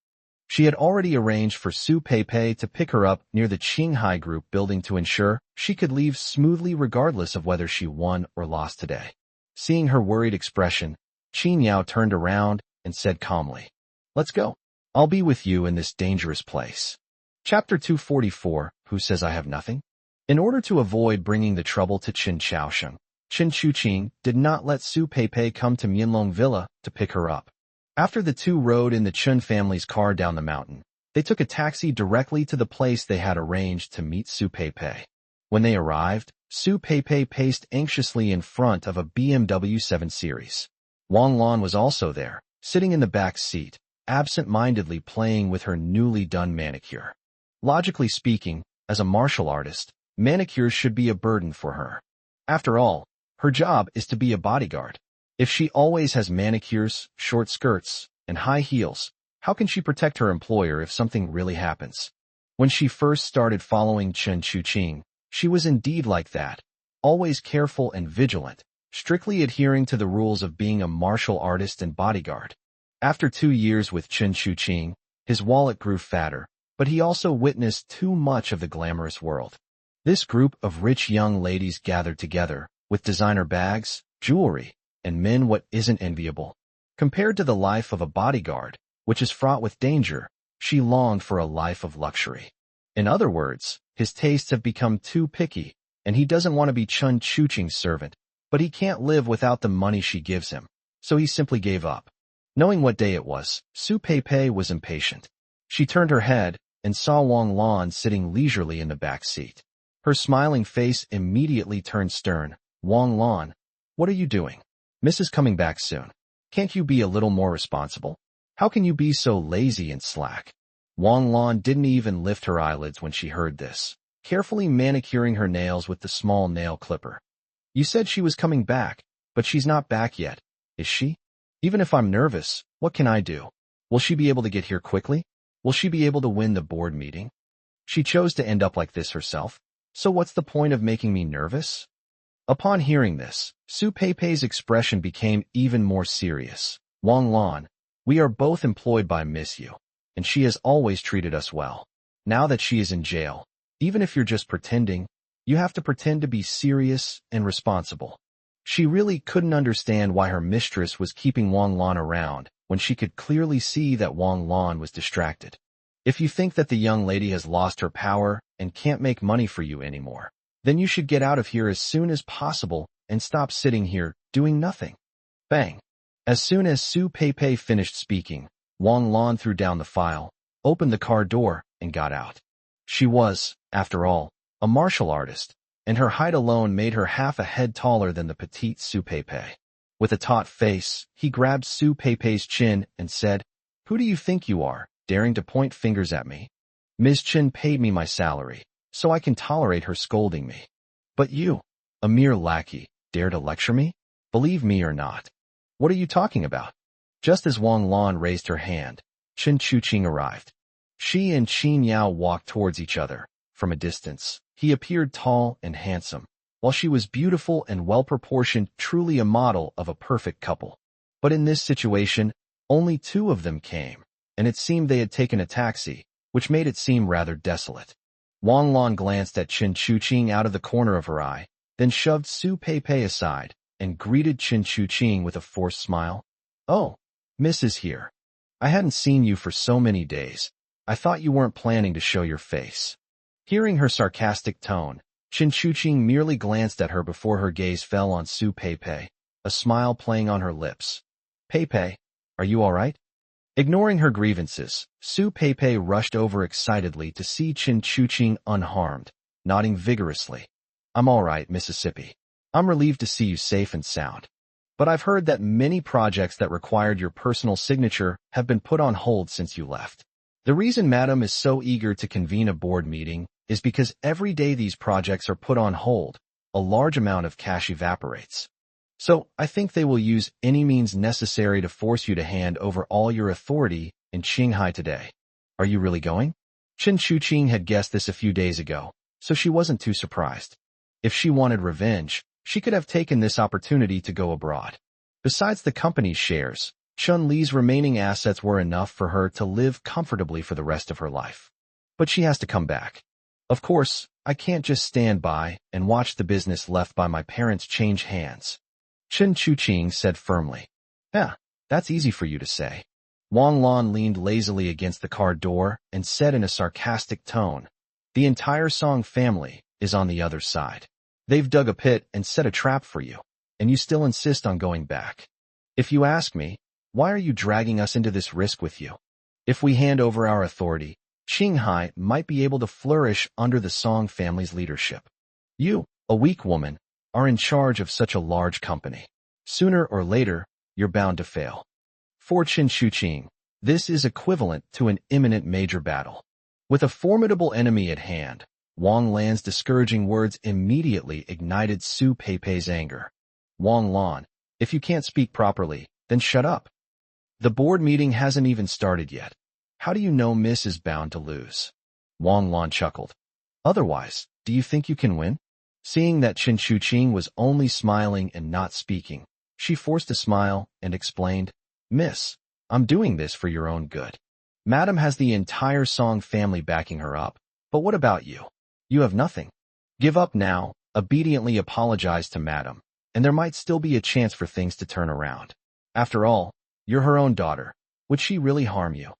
S1: She had already arranged for Su Peipei to pick her up near the Qinghai Group building to ensure she could leave smoothly regardless of whether she won or lost today. Seeing her worried expression, Qin Yao turned around and said calmly, Let's go. I'll be with you in this dangerous place. Chapter 244, Who Says I Have Nothing? In order to avoid bringing the trouble to Chen Chaosheng, Chen Shuqing did not let Su Peipei come to Mianlong Villa to pick her up. After the two rode in the Chen family's car down the mountain, they took a taxi directly to the place they had arranged to meet Su Peipei. When they arrived, Su Peipei paced anxiously in front of a BMW 7 Series. Wang Lan was also there, sitting in the back seat, absent-mindedly playing with her newly done manicure. Logically speaking, as a martial artist, manicures should be a burden for her. After all, her job is to be a bodyguard. If she always has manicures, short skirts, and high heels, how can she protect her employer if something really happens? When she first started following Chen Chuqing, she was indeed like that, always careful and vigilant, strictly adhering to the rules of being a martial artist and bodyguard. After 2 years with Chen Chuqing, his wallet grew fatter, but he also witnessed too much of the glamorous world. This group of rich young ladies gathered together, with designer bags, jewelry, and men what isn't enviable. Compared to the life of a bodyguard, which is fraught with danger, she longed for a life of luxury. In other words, his tastes have become too picky, and he doesn't want to be Chen Chuqing's servant, but he can't live without the money she gives him, so he simply gave up. Knowing what day it was, Su Peipei was impatient. She turned her head and saw Wang Lan sitting leisurely in the back seat. Her smiling face immediately turned stern. Wang Lan, what are you doing? Miss is coming back soon. Can't you be a little more responsible? How can you be so lazy and slack? Wang Lan didn't even lift her eyelids when she heard this, carefully manicuring her nails with the small nail clipper. You said she was coming back, but she's not back yet, is she? Even if I'm nervous, what can I do? Will she be able to get here quickly? Will she be able to win the board meeting? She chose to end up like this herself, so what's the point of making me nervous? Upon hearing this, Su Peipei's expression became even more serious. Wang Lan, we are both employed by Miss Yu, and she has always treated us well. Now that she is in jail, even if you're just pretending, you have to pretend to be serious and responsible. She really couldn't understand why her mistress was keeping Wang Lan around when she could clearly see that Wang Lan was distracted. If you think that the young lady has lost her power and can't make money for you anymore, then you should get out of here as soon as possible and stop sitting here doing nothing. Bang! As soon as Su Peipei finished speaking, Wang Lan threw down the file, opened the car door, and got out. She was, after all, a martial artist, and her height alone made her half a head taller than the petite Su Peipei. With a taut face, he grabbed Su Peipei's chin and said, "Who do you think you are, daring to point fingers at me? Ms. Chen paid me my salary, so I can tolerate her scolding me. But you, a mere lackey, dare to lecture me? Believe me or not. What are you talking about?" Just as Wang Lan raised her hand, Chen Chuqing arrived. She and Qin Yao walked towards each other. From a distance, he appeared tall and handsome, while she was beautiful and well-proportioned, truly a model of a perfect couple. But in this situation, only 2 of them came, and it seemed they had taken a taxi, which made it seem rather desolate. Wang Lan glanced at Chen Chuqing out of the corner of her eye, then shoved Su Peipei aside, and greeted Chen Chuqing with a forced smile. "Oh, Miss is here. I hadn't seen you for so many days. I thought you weren't planning to show your face." Hearing her sarcastic tone, Chen Chuqing merely glanced at her before her gaze fell on Su Peipei, a smile playing on her lips. "Peipei, are you all right?" Ignoring her grievances, Su Peipei rushed over excitedly to see Chen Chuqing unharmed, nodding vigorously. "I'm all right, Mississippi. I'm relieved to see you safe and sound. But I've heard that many projects that required your personal signature have been put on hold since you left. The reason Madam is so eager to convene a board meeting is because every day these projects are put on hold, a large amount of cash evaporates. So I think they will use any means necessary to force you to hand over all your authority in Qinghai today. Are you really going?" Chen Chuqing had guessed this a few days ago, so she wasn't too surprised. If she wanted revenge, she could have taken this opportunity to go abroad. Besides the company's shares, Chun Li's remaining assets were enough for her to live comfortably for the rest of her life. But she has to come back. Of course, I can't just stand by and watch the business left by my parents change hands. Chen Chuqing said firmly. "Yeah, that's easy for you to say." Wang Lan leaned lazily against the car door and said in a sarcastic tone, "The entire Song family is on the other side. They've dug a pit and set a trap for you, and you still insist on going back. If you ask me, why are you dragging us into this risk with you? If we hand over our authority, Qinghai might be able to flourish under the Song family's leadership. You, a weak woman, are in charge of such a large company. Sooner or later, you're bound to fail. For Chen Chuqing, this is equivalent to an imminent major battle. With a formidable enemy at hand, Wang Lan's discouraging words immediately ignited Su Peipei's anger. Wang Lan, if you can't speak properly, then shut up. The board meeting hasn't even started yet. How do you know Miss is bound to lose? Wang Lan chuckled. Otherwise, do you think you can win? Seeing that Chen Shuqing was only smiling and not speaking, she forced a smile and explained, Miss, I'm doing this for your own good. Madam has the entire Song family backing her up, but what about you? You have nothing. Give up now, obediently apologize to Madam, and there might still be a chance for things to turn around. After all, you're her own daughter. Would she really harm you?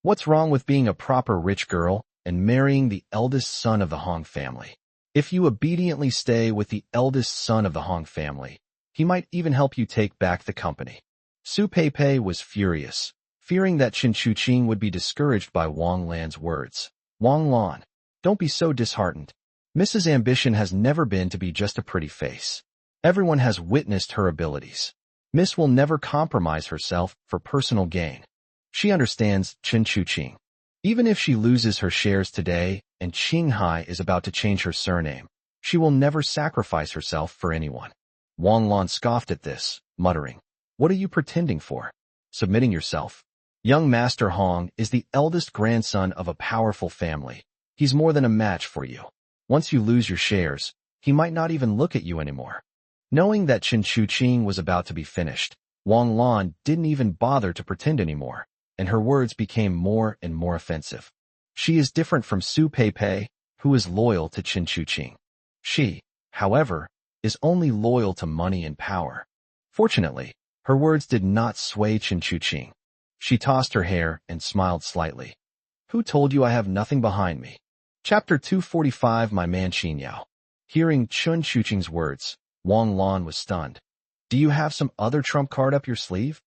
S1: What's wrong with being a proper rich girl and marrying the eldest son of the Hong family? If you obediently stay with the eldest son of the Hong family, he might even help you take back the company. Su Peipei was furious, fearing that Chen Shuqing would be discouraged by Wang Lan's words. Wang Lan, don't be so disheartened. Mrs. Ambition has never been to be just a pretty face. Everyone has witnessed her abilities. Miss will never compromise herself for personal gain. She understands Chen Shuqing. Even if she loses her shares today and Qinghai is about to change her surname, she will never sacrifice herself for anyone. Wang Lan scoffed at this, muttering, What are you pretending for? Submitting yourself? Young Master Hong is the eldest grandson of a powerful family. He's more than a match for you. Once you lose your shares, he might not even look at you anymore. Knowing that Chen Shuqing was about to be finished, Wang Lan didn't even bother to pretend anymore, and her words became more and more offensive. She is different from Su Peipei, who is loyal to Chen Shuqing. She, however, is only loyal to money and power. Fortunately, her words did not sway Chen Shuqing. She tossed her hair and smiled slightly. Who told you I have nothing behind me? Chapter 245 My Man Qin Yao. Hearing Chen Shuqing's words, Wang Lan was stunned. Do you have some other trump card up your sleeve?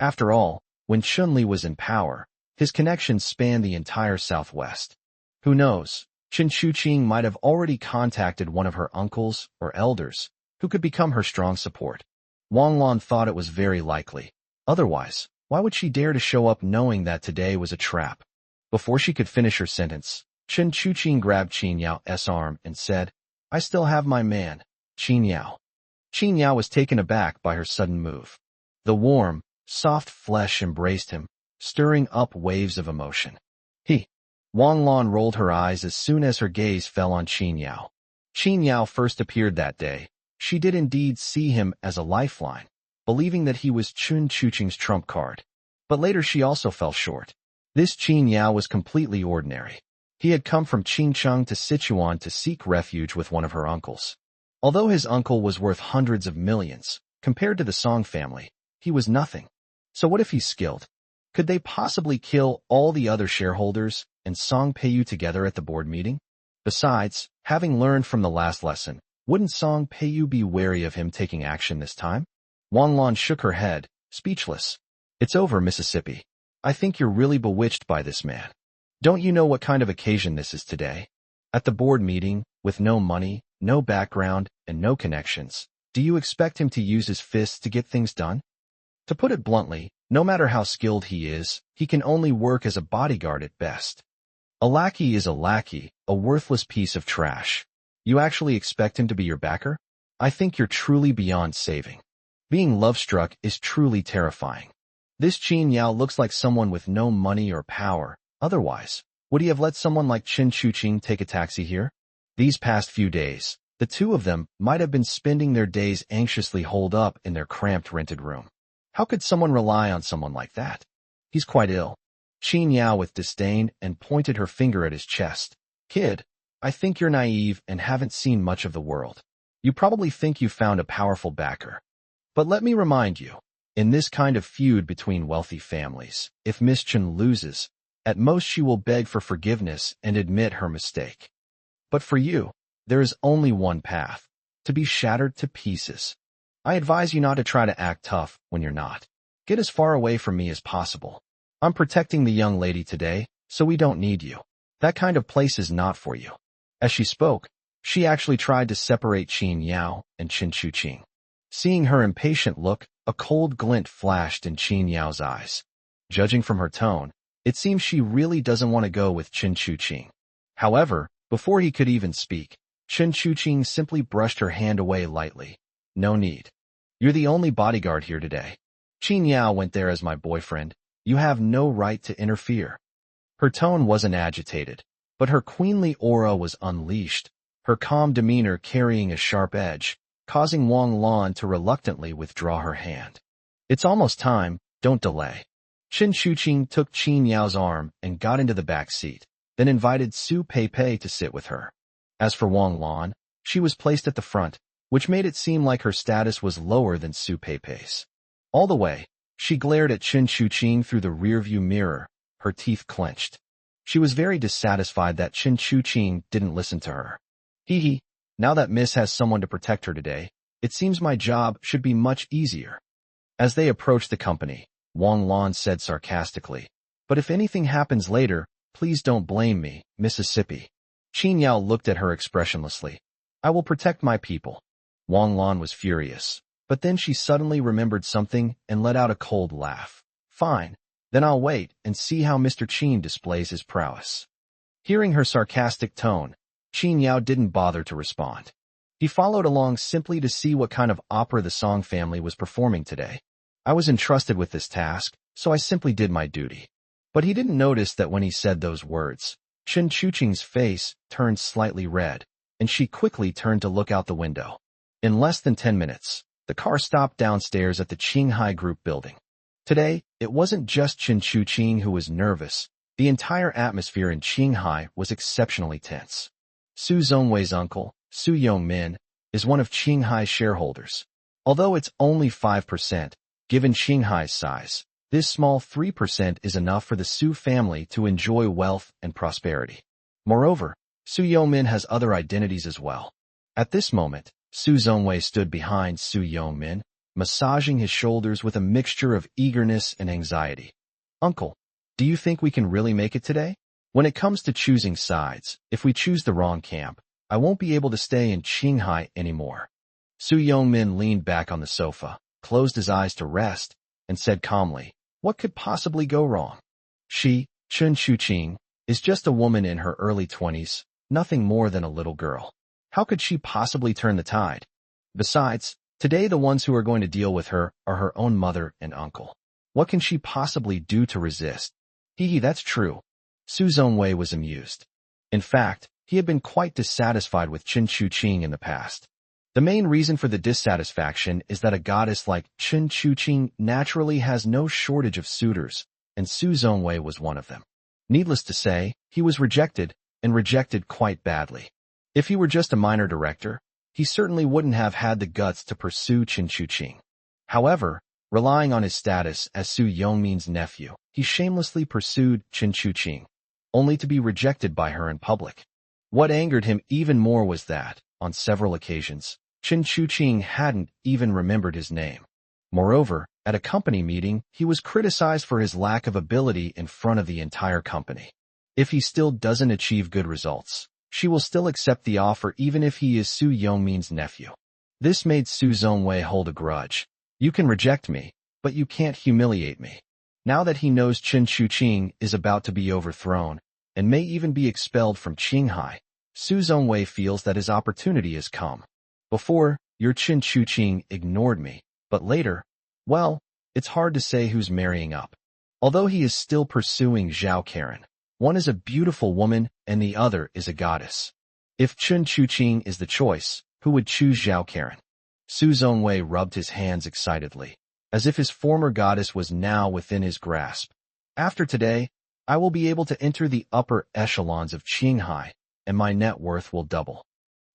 S1: After all, when Chunli was in power, his connections spanned the entire Southwest. Who knows, Chen Shuqing might have already contacted one of her uncles or elders, who could become her strong support. Wang Lan thought it was very likely. Otherwise, why would she dare to show up knowing that today was a trap? Before she could finish her sentence, Chen Shuqing grabbed Qin Yao's arm and said, I still have my man, Qin Yao. Qin Yao was taken aback by her sudden move. The warm, soft flesh embraced him, stirring up waves of emotion. Wang Lan rolled her eyes as soon as her gaze fell on Qin Yao. Qin Yao first appeared that day. She did indeed see him as a lifeline, believing that he was Chen Shuqing's trump card. But later she also fell short. This Qin Yao was completely ordinary. He had come from Qingcheng to Sichuan to seek refuge with one of her uncles. Although his uncle was worth hundreds of millions, compared to the Song family, he was nothing. So what if he's skilled? Could they possibly kill all the other shareholders and Song Peiyu together at the board meeting? Besides, having learned from the last lesson, wouldn't Song Peiyu be wary of him taking action this time? Wang Lan shook her head, speechless. It's over, Mississippi. I think you're really bewitched by this man. Don't you know what kind of occasion this is today? At the board meeting, with no money, no background, and no connections, do you expect him to use his fists to get things done? To put it bluntly, no matter how skilled he is, he can only work as a bodyguard at best. A lackey is a lackey, a worthless piece of trash. You actually expect him to be your backer? I think you're truly beyond saving. Being love-struck is truly terrifying. This Qin Yao looks like someone with no money or power. Otherwise, would he have let someone like Chen Shuqing take a taxi here? These past few days, the two of them might have been spending their days anxiously holed up in their cramped rented room. How could someone rely on someone like that? He's quite ill. Qin Yao with disdain and pointed her finger at his chest. Kid, I think you're naive and haven't seen much of the world. You probably think you found a powerful backer. But let me remind you, in this kind of feud between wealthy families, if Miss Chen loses, at most she will beg for forgiveness and admit her mistake. But for you, there is only one path, to be shattered to pieces. I advise you not to try to act tough when you're not. Get as far away from me as possible. I'm protecting the young lady today, so we don't need you. That kind of place is not for you. As she spoke, she actually tried to separate Qin Yao and Chen Shuqing. Seeing her impatient look, a cold glint flashed in Qin Yao's eyes. Judging from her tone, It seems she really doesn't want to go with Chen Chuqing. However, before he could even speak, Chen Chuqing simply brushed her hand away lightly. No need. You're the only bodyguard here today. Qin Yao went there as my boyfriend. You have no right to interfere. Her tone wasn't agitated, but her queenly aura was unleashed, her calm demeanor carrying a sharp edge, causing Wang Lan to reluctantly withdraw her hand. It's almost time, don't delay. Chen Chuqing took Qin Yao's arm and got into the back seat, then invited Su Peipei to sit with her. As for Wang Lan, she was placed at the front, which made it seem like her status was lower than Su Peipei's. All the way, she glared at Chen Chuqing through the rearview mirror, her teeth clenched. She was very dissatisfied that Chen Chuqing didn't listen to her. Hee, now that Miss has someone to protect her today, it seems my job should be much easier. As they approached the company, Wang Lan said sarcastically, but if anything happens later, please don't blame me, Mississippi. Qin Yao looked at her expressionlessly. I will protect my people. Wang Lan was furious, but then she suddenly remembered something and let out a cold laugh. Fine, then I'll wait and see how Mr. Qin displays his prowess. Hearing her sarcastic tone, Qin Yao didn't bother to respond. He followed along simply to see what kind of opera the Song family was performing today. I was entrusted with this task, so I simply did my duty. But he didn't notice that when he said those words, Chen Chuqing's face turned slightly red, and she quickly turned to look out the window. In less than 10 minutes, the car stopped downstairs at the Qinghai Group building. Today, it wasn't just Chen Chuqing who was nervous. The entire atmosphere in Qinghai was exceptionally tense. Su Zongwei's uncle, Su Yongmin, is one of Qinghai's shareholders. Although it's only 5%, given Qinghai's size, this small 3% is enough for the Su family to enjoy wealth and prosperity. Moreover, Su Yongmin has other identities as well. At this moment, Su Zongwei stood behind Su Yongmin, massaging his shoulders with a mixture of eagerness and anxiety. Uncle, do you think we can really make it today? When it comes to choosing sides, if we choose the wrong camp, I won't be able to stay in Qinghai anymore. Su Yongmin leaned back on the sofa, closed his eyes to rest, and said calmly, what could possibly go wrong? She, Chen Chuqing, is just a woman in her early 20s, nothing more than a little girl. How could she possibly turn the tide? Besides, today the ones who are going to deal with her are her own mother and uncle. What can she possibly do to resist? That's true. Su Zongwei was amused. In fact, he had been quite dissatisfied with Chen Chuqing in the past. The main reason for the dissatisfaction is that a goddess like Chen Chuqing naturally has no shortage of suitors, and Su Zongwei was one of them. Needless to say, he was rejected, and rejected quite badly. If he were just a minor director, he certainly wouldn't have had the guts to pursue Chen Chuqing. However, relying on his status as Su Yongmin's nephew, he shamelessly pursued Chen Chuqing, only to be rejected by her in public. What angered him even more was that, on several occasions, Chen Chuqing hadn't even remembered his name. Moreover, at a company meeting, he was criticized for his lack of ability in front of the entire company. If he still doesn't achieve good results, she will still accept the offer even if he is Su Yongmin's nephew. This made Su Zongwei hold a grudge. You can reject me, but you can't humiliate me. Now that he knows Chen Chuqing is about to be overthrown, and may even be expelled from Qinghai, Su Zongwei feels that his opportunity has come. Before, your Chen Chuqing ignored me, but later, well, it's hard to say who's marrying up. Although he is still pursuing Zhao Karen, one is a beautiful woman and the other is a goddess. If Chen Chuqing is the choice, who would choose Zhao Karen? Su Zongwei rubbed his hands excitedly, as if his former goddess was now within his grasp. After today, I will be able to enter the upper echelons of Qinghai, and my net worth will double.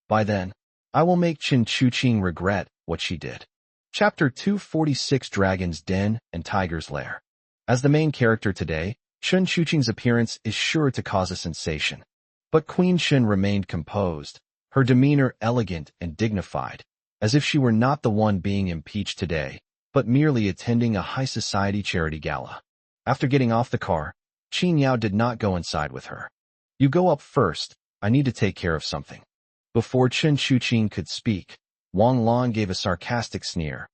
S1: By then, I will make Chen Chuqing regret what she did. Chapter 246 Dragon's Den and Tiger's Lair. As the main character today, Chen Chuqing's appearance is sure to cause a sensation. But Queen Shen remained composed, her demeanor elegant and dignified, as if she were not the one being impeached today, but merely attending a high society charity gala. After getting off the car, Qin Yao did not go inside with her. You go up first, I need to take care of something. Before Chen Chuqing could speak, Wang Lan gave a sarcastic sneer.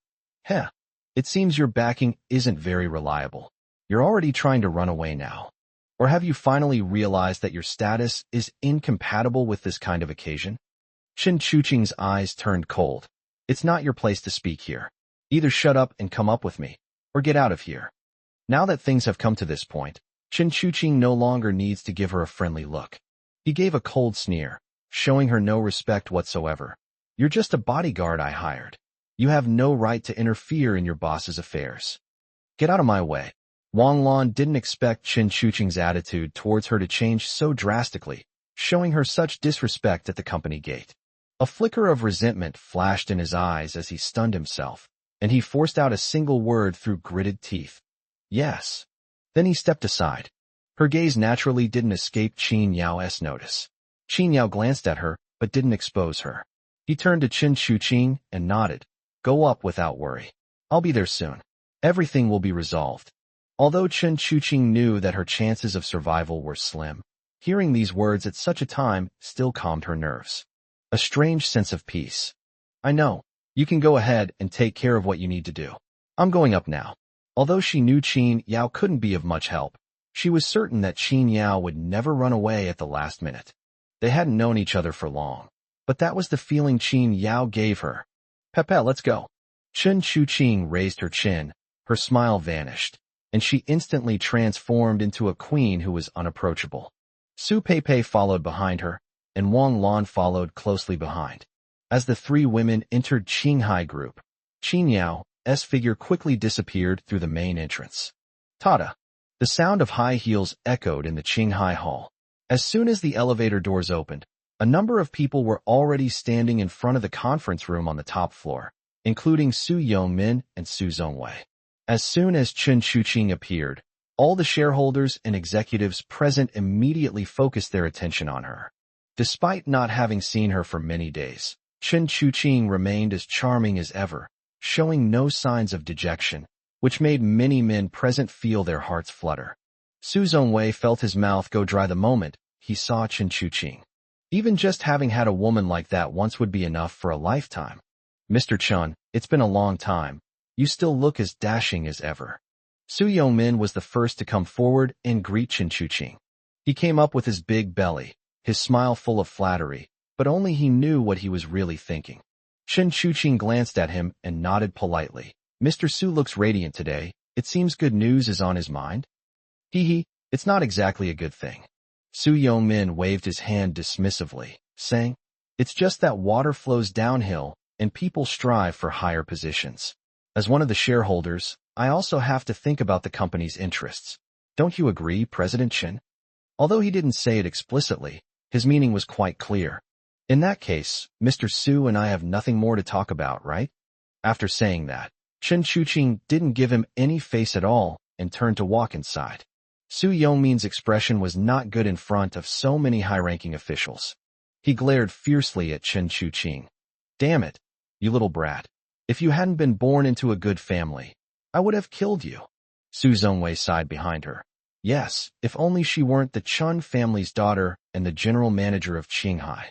S1: It seems your backing isn't very reliable. You're already trying to run away now. Or have you finally realized that your status is incompatible with this kind of occasion? Chen Chuqing's eyes turned cold. It's not your place to speak here. Either shut up and come up with me, or get out of here. Now that things have come to this point, Chen Chuqing no longer needs to give her a friendly look. He gave a cold sneer, showing her no respect whatsoever. You're just a bodyguard I hired. You have no right to interfere in your boss's affairs. Get out of my way. Wang Lan didn't expect Chen Chuqing's attitude towards her to change so drastically, showing her such disrespect at the company gate. A flicker of resentment flashed in his eyes as he stunned himself, and he forced out a single word through gritted teeth. Yes. Then he stepped aside. Her gaze naturally didn't escape Qin Yao's notice. Qin Yao glanced at her, but didn't expose her. He turned to Chen Chuqing and nodded. Go up without worry. I'll be there soon. Everything will be resolved. Although Chen Chuqing knew that her chances of survival were slim, hearing these words at such a time still calmed her nerves. A strange sense of peace. I know. You can go ahead and take care of what you need to do. I'm going up now. Although she knew Qin Yao couldn't be of much help, she was certain that Qin Yao would never run away at the last minute. They hadn't known each other for long, but that was the feeling Qin Yao gave her. Pepe, let's go. Chen Chuqing raised her chin, her smile vanished, and she instantly transformed into a queen who was unapproachable. Su Peipei followed behind her, and Wang Lan followed closely behind. As the three women entered Qinghai Group, Qin Yao's figure quickly disappeared through the main entrance. Tada! The sound of high heels echoed in the Qinghai Hall. As soon as the elevator doors opened, a number of people were already standing in front of the conference room on the top floor, including Su Yongmin and Su Zongwei. As soon as Chen Chuqing appeared, all the shareholders and executives present immediately focused their attention on her. Despite not having seen her for many days, Chen Chuqing remained as charming as ever, showing no signs of dejection, which made many men present feel their hearts flutter. Su Zongwei felt his mouth go dry the moment he saw Chen Chuqing. Even just having had a woman like that once would be enough for a lifetime. Mr. Chen, it's been a long time. You still look as dashing as ever. Su Yongmin was the first to come forward and greet Chen Chuqing. He came up with his big belly, his smile full of flattery, but only he knew what he was really thinking. Chen Chuqing glanced at him and nodded politely. Mr. Su looks radiant today. It seems good news is on his mind. Hee, it's not exactly a good thing. Su Yongmin waved his hand dismissively, saying, it's just that water flows downhill and people strive for higher positions. As one of the shareholders, I also have to think about the company's interests. Don't you agree, President Chen? Although he didn't say it explicitly, his meaning was quite clear. In that case, Mr. Su and I have nothing more to talk about, right? After saying that, Chen Chuqing didn't give him any face at all and turned to walk inside. Su Yongmin's expression was not good in front of so many high-ranking officials. He glared fiercely at Chen Chuqing. Damn it, you little brat. If you hadn't been born into a good family, I would have killed you. Su Zongwei sighed behind her. Yes, if only she weren't the Chun family's daughter and the general manager of Qinghai.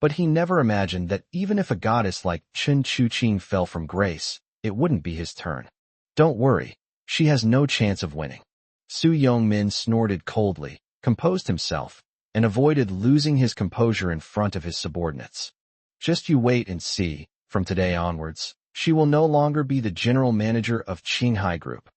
S1: But he never imagined that even if a goddess like Chen Chuqing fell from grace, it wouldn't be his turn. Don't worry, she has no chance of winning. Su Yongmin snorted coldly, composed himself, and avoided losing his composure in front of his subordinates. Just you wait and see, from today onwards, she will no longer be the general manager of Qinghai Group.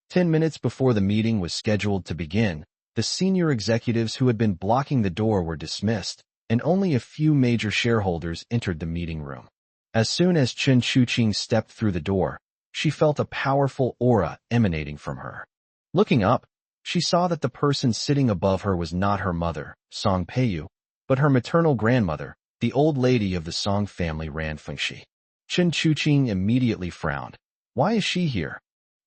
S1: 10 minutes before the meeting was scheduled to begin, the senior executives who had been blocking the door were dismissed, and only a few major shareholders entered the meeting room. As soon as Chen Chuqing stepped through the door, she felt a powerful aura emanating from her. Looking up, she saw that the person sitting above her was not her mother, Song Peiyu, but her maternal grandmother, the old lady of the Song family Ran Fengxi. Chen Chuqing immediately frowned. Why is she here?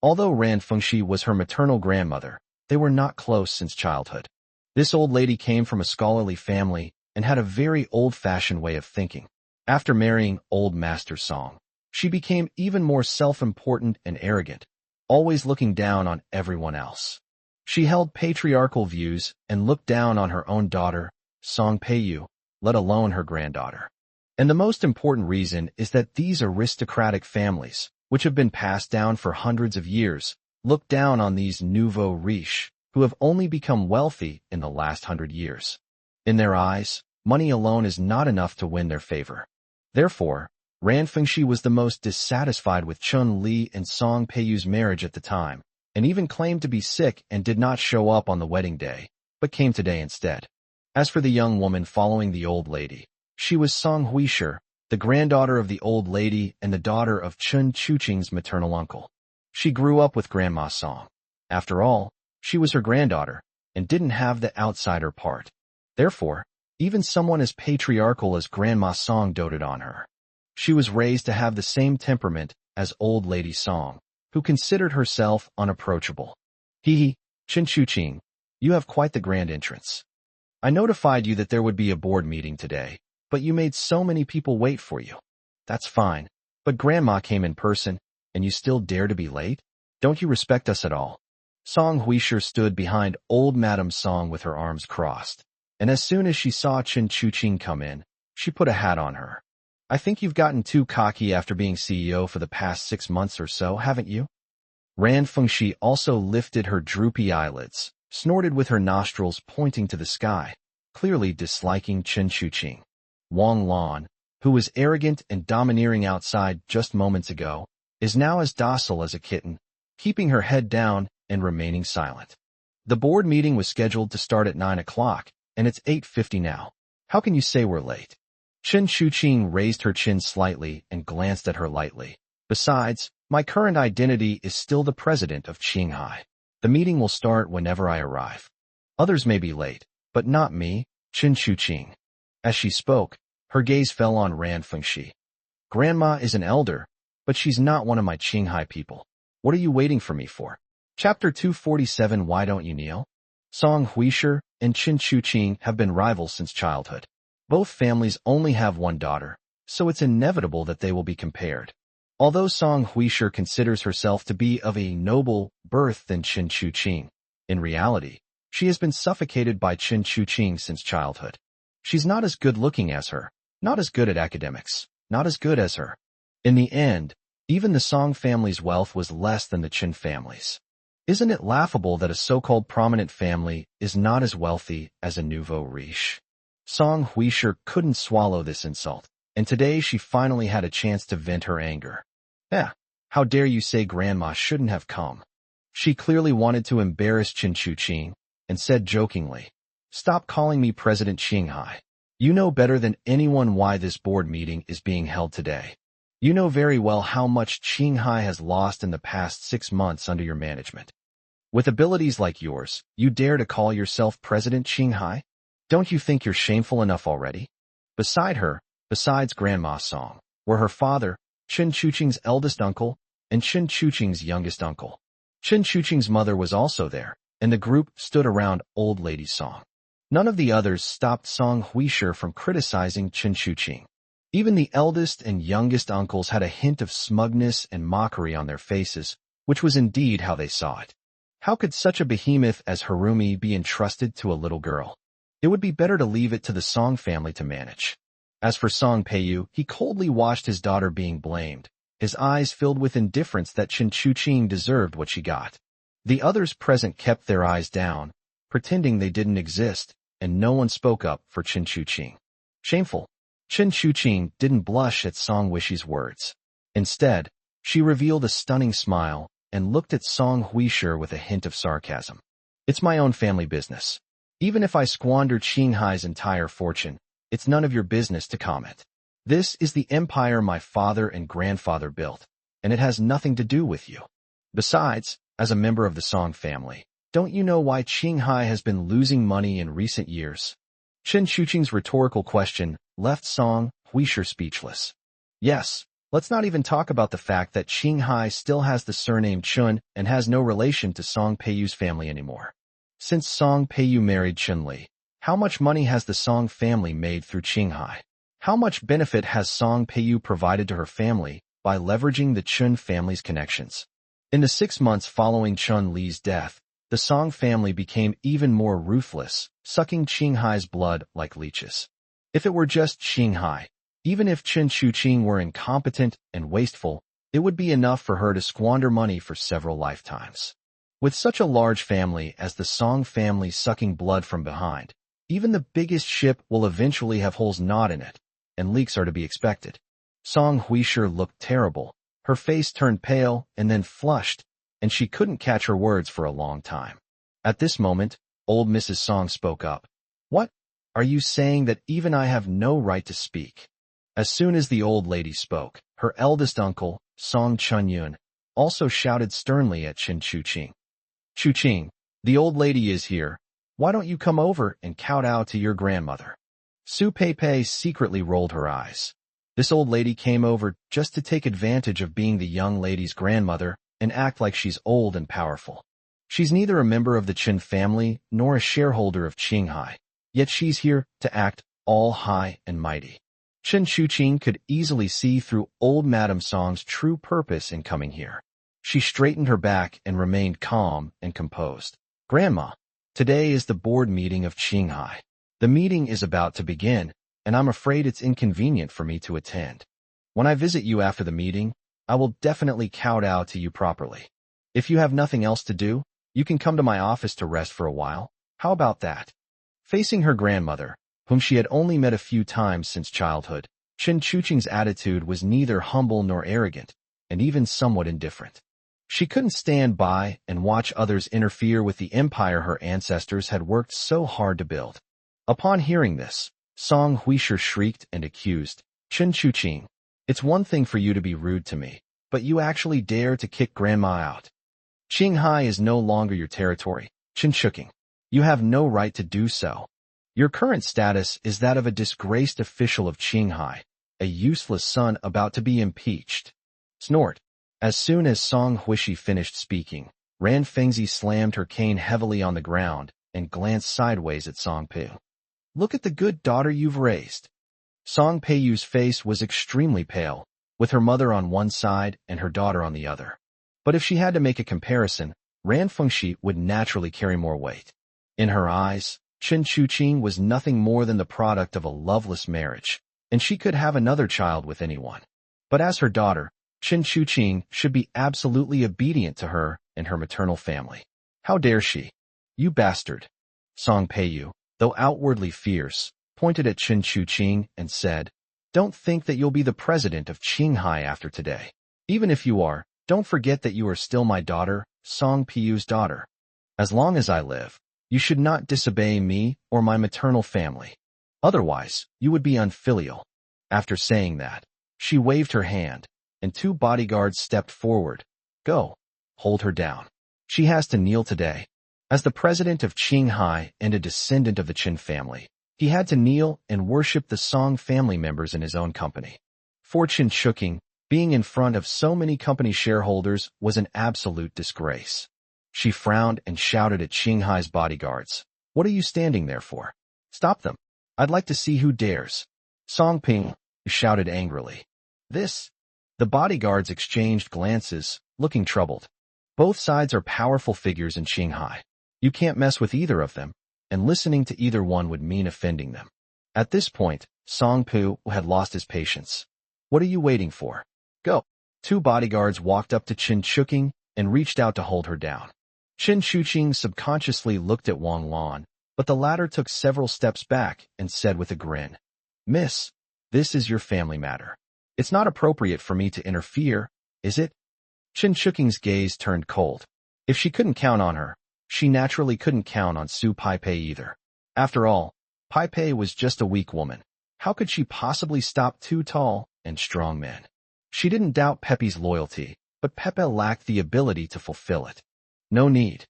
S1: Although Ran Fengxi was her maternal grandmother, they were not close since childhood. This old lady came from a scholarly family and had a very old-fashioned way of thinking. After marrying old Master Song, she became even more self-important and arrogant, always looking down on everyone else. She held patriarchal views and looked down on her own daughter, Song Peiyu, let alone her granddaughter. And the most important reason is that these aristocratic families, which have been passed down for hundreds of years, look down on these nouveaux riches, who have only become wealthy in the last 100 years. In their eyes, money alone is not enough to win their favor. Therefore, Ran Fengxi was the most dissatisfied with Chun Li and Song Peiyu's marriage at the time, and even claimed to be sick and did not show up on the wedding day, but came today instead. As for the young woman following the old lady, she was Song Huisher, the granddaughter of the old lady and the daughter of Chun Chuqing's maternal uncle. She grew up with Grandma Song. After all, she was her granddaughter, and didn't have the outsider part. Therefore, even someone as patriarchal as Grandma Song doted on her. She was raised to have the same temperament as old lady Song, who considered herself unapproachable. Hee, Chen Chuqing, you have quite the grand entrance. I notified you that there would be a board meeting today, but you made so many people wait for you. That's fine, but Grandma came in person, and you still dare to be late? Don't you respect us at all? Song Huisher stood behind old Madame Song with her arms crossed, and as soon as she saw Chen Chuqing come in, she put a hat on her. I think you've gotten too cocky after being CEO for the past 6 months or so, haven't you? Ran Fengxi also lifted her droopy eyelids, snorted with her nostrils pointing to the sky, clearly disliking Chen Chuqing. Wang Lan, who was arrogant and domineering outside just moments ago, is now as docile as a kitten, keeping her head down and remaining silent. The board meeting was scheduled to start at 9 o'clock, and it's 8:50 now. How can you say we're late? Chen Chuqing raised her chin slightly and glanced at her lightly. Besides, my current identity is still the president of Qinghai. The meeting will start whenever I arrive. Others may be late, but not me, Chen Chuqing. As she spoke, her gaze fell on Ran Fengxi. Grandma is an elder, but she's not one of my Qinghai people. What are you waiting for me for? Chapter 247. Why don't you kneel? Song Huisher and Chen Chuqing have been rivals since childhood. Both families only have one daughter, so it's inevitable that they will be compared. Although Song Huisher considers herself to be of a noble birth than Chen Chuqing, in reality, she has been suffocated by Chen Chuqing since childhood. She's not as good-looking as her, not as good at academics, not as good as her. In the end, even the Song family's wealth was less than the Chen family's. Isn't it laughable that a so-called prominent family is not as wealthy as a nouveau riche? Song Huisher couldn't swallow this insult, and today she finally had a chance to vent her anger. How dare you say Grandma shouldn't have come? She clearly wanted to embarrass Chen Chuqing, and said jokingly, Stop calling me President Qinghai. You know better than anyone why this board meeting is being held today. You know very well how much Qinghai has lost in the past 6 months under your management. With abilities like yours, you dare to call yourself President Qinghai? Don't you think you're shameful enough already? Besides Grandma Song, were her father, Chen Chuqing's eldest uncle, and Chen Chuqing's youngest uncle. Chen Chuqing's mother was also there, and the group stood around old lady Song. None of the others stopped Song Huisher from criticizing Chen Chuqing. Even the eldest and youngest uncles had a hint of smugness and mockery on their faces, which was indeed how they saw it. How could such a behemoth as Harumi be entrusted to a little girl? It would be better to leave it to the Song family to manage. As for Song Peiyu, he coldly watched his daughter being blamed, his eyes filled with indifference that Chen Chuqing deserved what she got. The others present kept their eyes down, pretending they didn't exist, and no one spoke up for Chen Chuqing. Shameful. Chen Chuqing didn't blush at Song Wishi's words. Instead, she revealed a stunning smile and looked at Song Huisher with a hint of sarcasm. It's my own family business. Even if I squander Qinghai's entire fortune, it's none of your business to comment. This is the empire my father and grandfather built, and it has nothing to do with you. Besides, as a member of the Song family, don't you know why Qinghai has been losing money in recent years? Chen Chuqing's rhetorical question left Song Huisher speechless. Yes, let's not even talk about the fact that Qinghai still has the surname Chun and has no relation to Song Peiyu's family anymore. Since Song Peiyu married Chun Li, how much money has the Song family made through Qinghai? How much benefit has Song Peiyu provided to her family by leveraging the Chun family's connections? In the 6 months following Chun Li's death, the Song family became even more ruthless, sucking Qinghai's blood like leeches. If it were just Qinghai, even if Chen Chuqing were incompetent and wasteful, it would be enough for her to squander money for several lifetimes. With such a large family as the Song family sucking blood from behind, even the biggest ship will eventually have holes not in it, and leaks are to be expected. Song Huisher looked terrible. Her face turned pale and then flushed, and she couldn't catch her words for a long time. At this moment, old Mrs. Song spoke up. What? Are you saying that even I have no right to speak? As soon as the old lady spoke, her eldest uncle, Song Chunyun, also shouted sternly at Chen Chuqing. Chuqing, the old lady is here. Why don't you come over and kowtow to your grandmother? Su Pei secretly rolled her eyes. This old lady came over just to take advantage of being the young lady's grandmother and act like she's old and powerful. She's neither a member of the Chen family nor a shareholder of Qinghai, yet she's here to act all high and mighty. Chen Chuqing could easily see through old Madame Song's true purpose in coming here. She straightened her back and remained calm and composed. Grandma, today is the board meeting of Qinghai. The meeting is about to begin, and I'm afraid it's inconvenient for me to attend. When I visit you after the meeting, I will definitely kowtow to you properly. If you have nothing else to do, you can come to my office to rest for a while. How about that? Facing her grandmother, whom she had only met a few times since childhood, Chen Chuqing's attitude was neither humble nor arrogant, and even somewhat indifferent. She couldn't stand by and watch others interfere with the empire her ancestors had worked so hard to build. Upon hearing this, Song Huisher shrieked and accused, Chen Chuqing, it's one thing for you to be rude to me, but you actually dare to kick Grandma out. Qinghai is no longer your territory, Chen Chuqing. You have no right to do so. Your current status is that of a disgraced official of Qinghai, a useless son about to be impeached. Snort. As soon as Song Huishi finished speaking, Ran Fengzi slammed her cane heavily on the ground and glanced sideways at Song Peiyu. Look at the good daughter you've raised. Song Peiyu's face was extremely pale, with her mother on one side and her daughter on the other. But if she had to make a comparison, Ran Fengzi would naturally carry more weight. In her eyes, Chen Chuqing was nothing more than the product of a loveless marriage, and she could have another child with anyone. But as her daughter, Chen Chuqing should be absolutely obedient to her and her maternal family. How dare she? You bastard. Song Peiyu, though outwardly fierce, pointed at Chen Chuqing and said, Don't think that you'll be the president of Qinghai after today. Even if you are, don't forget that you are still my daughter, Song Peiyu's daughter. As long as I live, you should not disobey me or my maternal family. Otherwise, you would be unfilial. After saying that, she waved her hand, and 2 bodyguards stepped forward. Go. Hold her down. She has to kneel today. As the president of Qinghai and a descendant of the Qin family, he had to kneel and worship the Song family members in his own company. For Chen Chuqing, being in front of so many company shareholders was an absolute disgrace. She frowned and shouted at Qinghai's bodyguards. What are you standing there for? Stop them. I'd like to see who dares. Song Ping shouted angrily. This? The bodyguards exchanged glances, looking troubled. Both sides are powerful figures in Qinghai. You can't mess with either of them, and listening to either one would mean offending them. At this point, Song Pu had lost his patience. What are you waiting for? Go. 2 bodyguards walked up to Chen Chuqing and reached out to hold her down. Chen Chuqing subconsciously looked at Wang Lan, but the latter took several steps back and said with a grin, Miss, this is your family matter. It's not appropriate for me to interfere, is it? Chen Chuqing's gaze turned cold. If she couldn't count on her, she naturally couldn't count on Su Peipei either. After all, Peipei was just a weak woman. How could she possibly stop 2 tall and strong men? She didn't doubt Pepe's loyalty, but Pepe lacked the ability to fulfill it. No need.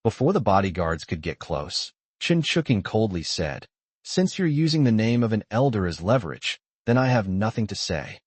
S1: Before the bodyguards could get close, Chen Chuqing coldly said, Since you're using the name of an elder as leverage, then I have nothing to say.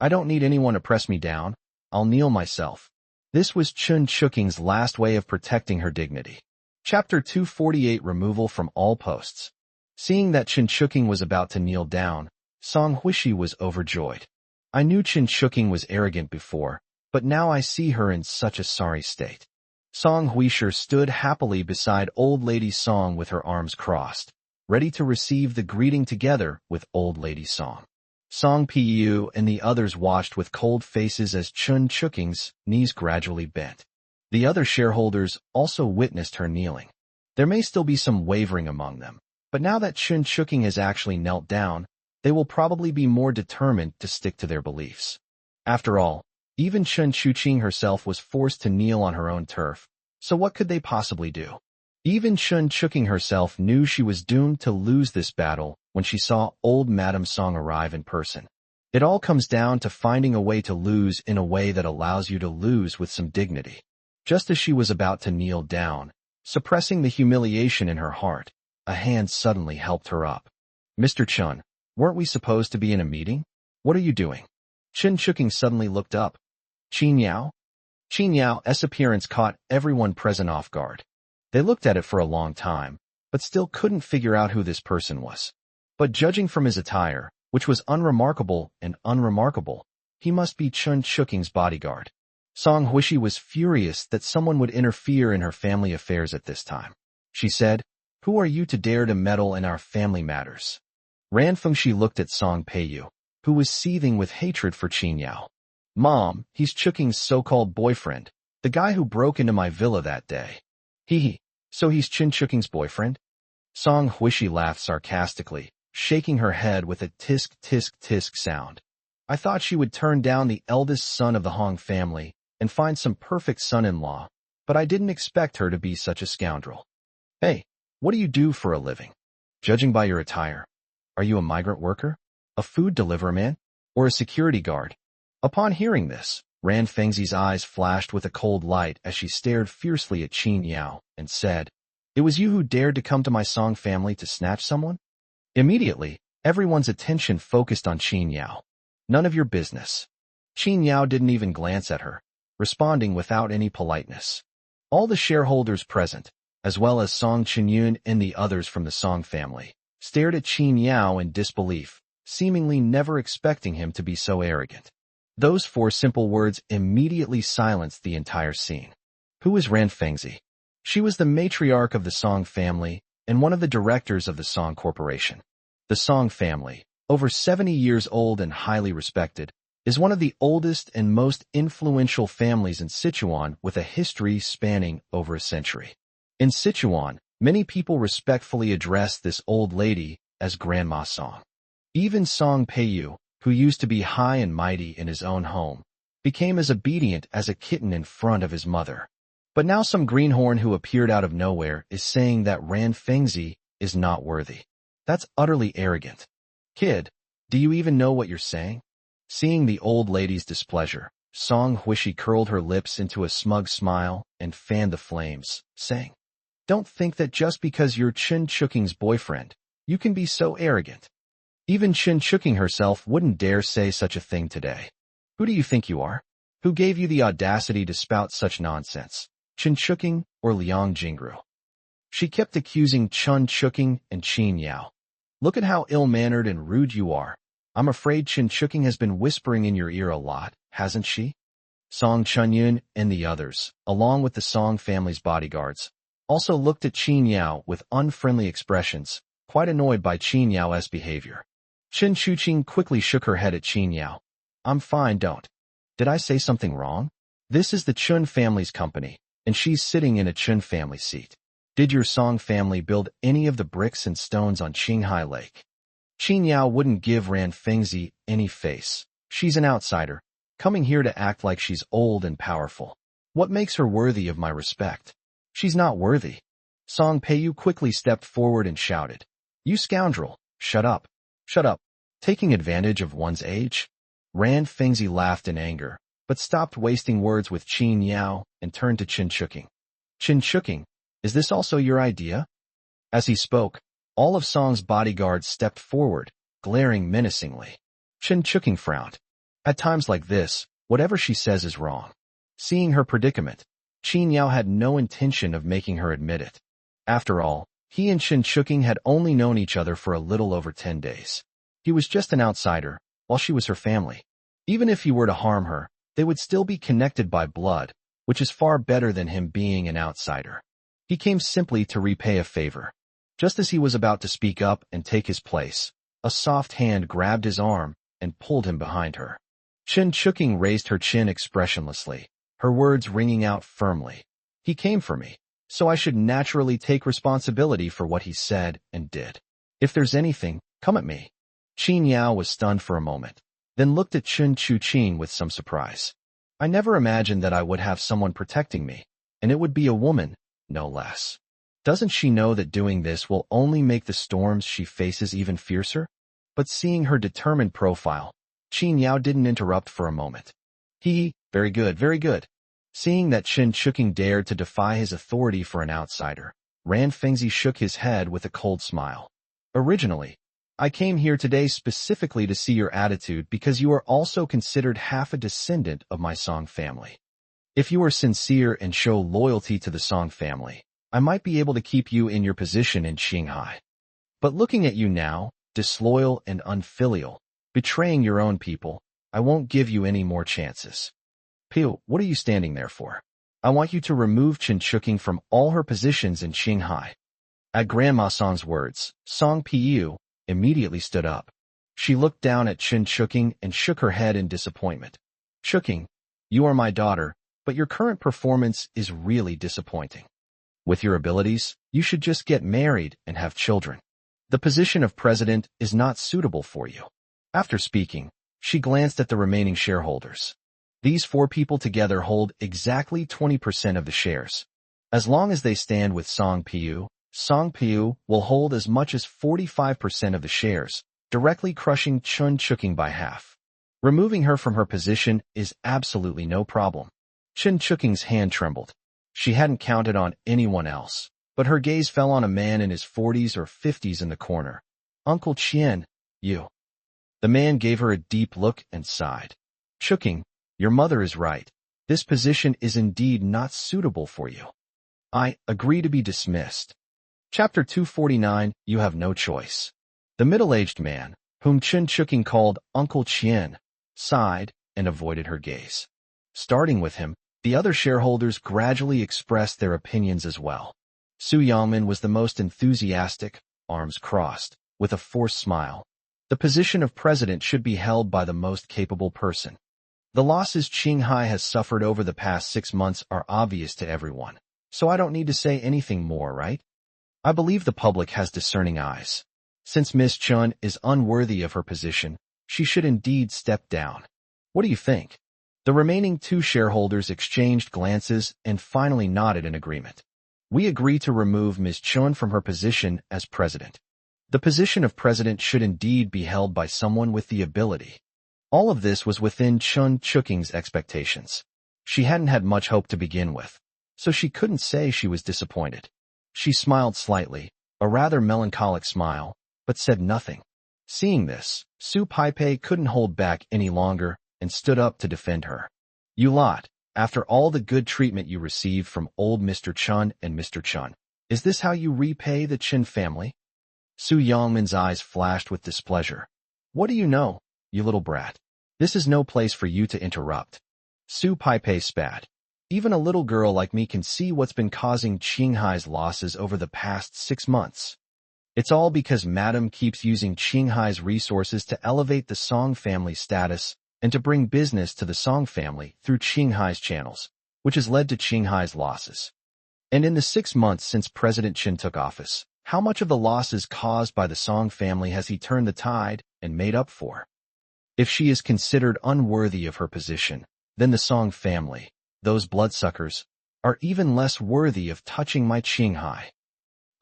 S1: I don't need anyone to press me down. I'll kneel myself. This was Chen Chuqing's last way of protecting her dignity. Chapter 248 Removal from all posts. Seeing that Chen Chuqing was about to kneel down, Song Huishi was overjoyed. I knew Chen Chuqing was arrogant before, but now I see her in such a sorry state. Song Huisher stood happily beside Old Lady Song with her arms crossed, ready to receive the greeting together with Old Lady Song. Song Peiyu and the others watched with cold faces as Chen Chuqing's knees gradually bent. The other shareholders also witnessed her kneeling. There may still be some wavering among them, but now that Chen Shuking has actually knelt down, they will probably be more determined to stick to their beliefs. After all, even Chen Shuqing herself was forced to kneel on her own turf, so what could they possibly do? Even Chen Shuking herself knew she was doomed to lose this battle when she saw old Madame Song arrive in person. It all comes down to finding a way to lose in a way that allows you to lose with some dignity. Just as she was about to kneel down, suppressing the humiliation in her heart, a hand suddenly helped her up. Mr. Chun, weren't we supposed to be in a meeting? What are you doing? Chen Shuking suddenly looked up. Qin Yao? Qin Yao's appearance caught everyone present off guard. They looked at it for a long time, but still couldn't figure out who this person was. But judging from his attire, which was unremarkable, he must be Chen Shuking's bodyguard. Song Huishi was furious that someone would interfere in her family affairs at this time. She said, "Who are you to dare to meddle in our family matters?" Ran Fengxi looked at Song Peiyu, who was seething with hatred for Qin Yao. "Mom, he's Chuking's so-called boyfriend, the guy who broke into my villa that day." Hee, so he's Chen Chuking's boyfriend? Song Huishi laughed sarcastically, shaking her head with a tisk tisk tisk sound. "I thought she would turn down the eldest son of the Hong family and find some perfect son-in-law, but I didn't expect her to be such a scoundrel. Hey, what do you do for a living? Judging by your attire, are you a migrant worker, a food deliveryman, or a security guard?" Upon hearing this, Ran Fengzi's eyes flashed with a cold light as she stared fiercely at Qin Yao and said, "It was you who dared to come to my Song family to snatch someone?" Immediately, everyone's attention focused on Qin Yao. "None of your business." Qin Yao didn't even glance at her, responding without any politeness. All the shareholders present, as well as Song Qinyun and the others from the Song family, stared at Qin Yao in disbelief, seemingly never expecting him to be so arrogant. Those 4 simple words immediately silenced the entire scene. Who is Ran Fengzi? She was the matriarch of the Song family and one of the directors of the Song Corporation. The Song family, over 70 years old and highly respected, is one of the oldest and most influential families in Sichuan with a history spanning over a century. In Sichuan, many people respectfully address this old lady as Grandma Song. Even Song Peiyu, who used to be high and mighty in his own home, became as obedient as a kitten in front of his mother. But now some greenhorn who appeared out of nowhere is saying that Ran Fengzi is not worthy. That's utterly arrogant. Kid, do you even know what you're saying? Seeing the old lady's displeasure, Song Huishi curled her lips into a smug smile and fanned the flames, saying, "Don't think that just because you're Chen Chuking's boyfriend, you can be so arrogant. Even Chen Shuking herself wouldn't dare say such a thing today. Who do you think you are? Who gave you the audacity to spout such nonsense, Chen Shuking or Liang Jingru?" She kept accusing Chen Shuking and Qin Yao. "Look at how ill-mannered and rude you are. I'm afraid Chen Shuking has been whispering in your ear a lot, hasn't she?" Song Chunyun and the others, along with the Song family's bodyguards, also looked at Qin Yao with unfriendly expressions, quite annoyed by Qin Yao's behavior. Chen Shuqing quickly shook her head at Qin Yao. "I'm fine, don't. Did I say something wrong? This is the Chun family's company, and she's sitting in a Chun family seat. Did your Song family build any of the bricks and stones on Qinghai Lake?" Qin Yao wouldn't give Ran Fengzi any face. She's an outsider, coming here to act like she's old and powerful. What makes her worthy of my respect? She's not worthy. Song Peiyu quickly stepped forward and shouted, "You scoundrel, shut up. Shut up. Taking advantage of one's age?" Ran Fengzi laughed in anger, but stopped wasting words with Qin Yao and turned to Chen Shuking. "Chen Shuking, is this also your idea?" As he spoke, all of Song's bodyguards stepped forward, glaring menacingly. Chen Shuking frowned. At times like this, whatever she says is wrong. Seeing her predicament, Qin Yao had no intention of making her admit it. After all, he and Chen Shuking had only known each other for a little over 10 days. He was just an outsider, while she was her family. Even if he were to harm her, they would still be connected by blood, which is far better than him being an outsider. He came simply to repay a favor. Just as he was about to speak up and take his place, a soft hand grabbed his arm and pulled him behind her. Chen Shuking raised her chin expressionlessly, her words ringing out firmly. He came for me, so I should naturally take responsibility for what he said and did. If there's anything, come at me. Qin Yao was stunned for a moment, then looked at Chen Chuqing with some surprise. I never imagined that I would have someone protecting me, and it would be a woman, no less. Doesn't she know that doing this will only make the storms she faces even fiercer? But seeing her determined profile, Qin Yao didn't interrupt for a moment. Very good, very good. Seeing that Chen Chuqing dared to defy his authority for an outsider, Ran Fengzi shook his head with a cold smile. Originally, I came here today specifically to see your attitude because you are also considered half a descendant of my Song family. If you are sincere and show loyalty to the Song family, I might be able to keep you in your position in Qinghai. But looking at you now, disloyal and unfilial, betraying your own people, I won't give you any more chances. Piu, what are you standing there for? I want you to remove Chen Chuqing from all her positions in Qinghai. At Grandma Song's words, Song Piu immediately stood up. She looked down at Chen Chuqing and shook her head in disappointment. Chuqing, you are my daughter, but your current performance is really disappointing. With your abilities, you should just get married and have children. The position of president is not suitable for you. After speaking, she glanced at the remaining shareholders. These 4 people together hold exactly 20% of the shares. As long as they stand with Song Piu will hold as much as 45% of the shares, directly crushing Chen Chuqing by half. Removing her from her position is absolutely no problem. Chen Chuqing's hand trembled. She hadn't counted on anyone else, but her gaze fell on a man in his 40s or 50s in the corner. Uncle Qian, you. The man gave her a deep look and sighed. Chuqing, your mother is right. This position is indeed not suitable for you. I agree to be dismissed. Chapter 249, You Have No Choice. The middle-aged man, whom Chen Chuqing called Uncle Qian, sighed and avoided her gaze. Starting with him, the other shareholders gradually expressed their opinions as well. Su Yangmin was the most enthusiastic, arms crossed, with a forced smile. The position of president should be held by the most capable person. The losses Qinghai has suffered over the past 6 months are obvious to everyone, so I don't need to say anything more, right? I believe the public has discerning eyes. Since Miss Chun is unworthy of her position, she should indeed step down. What do you think? The remaining 2 shareholders exchanged glances and finally nodded in agreement. We agree to remove Ms. Chun from her position as president. The position of president should indeed be held by someone with the ability. All of this was within Chen Chuqing's expectations. She hadn't had much hope to begin with, so she couldn't say she was disappointed. She smiled slightly, a rather melancholic smile, but said nothing. Seeing this, Su Paipei couldn't hold back any longer and stood up to defend her. You lot, after all the good treatment you received from old Mr. Chun and Mr. Chun, is this how you repay the Chen family? Su Yangmin's eyes flashed with displeasure. What do you know, you little brat? This is no place for you to interrupt. Su Paipei spat. Even a little girl like me can see what's been causing Qinghai's losses over the past 6 months. It's all because Madam keeps using Qinghai's resources to elevate the Song family status and to bring business to the Song family through Qinghai's channels, which has led to Qinghai's losses. And in the 6 months since President Qin took office, how much of the losses caused by the Song family has he turned the tide and made up for? If she is considered unworthy of her position, then the Song family, those bloodsuckers, are even less worthy of touching my Qinghai.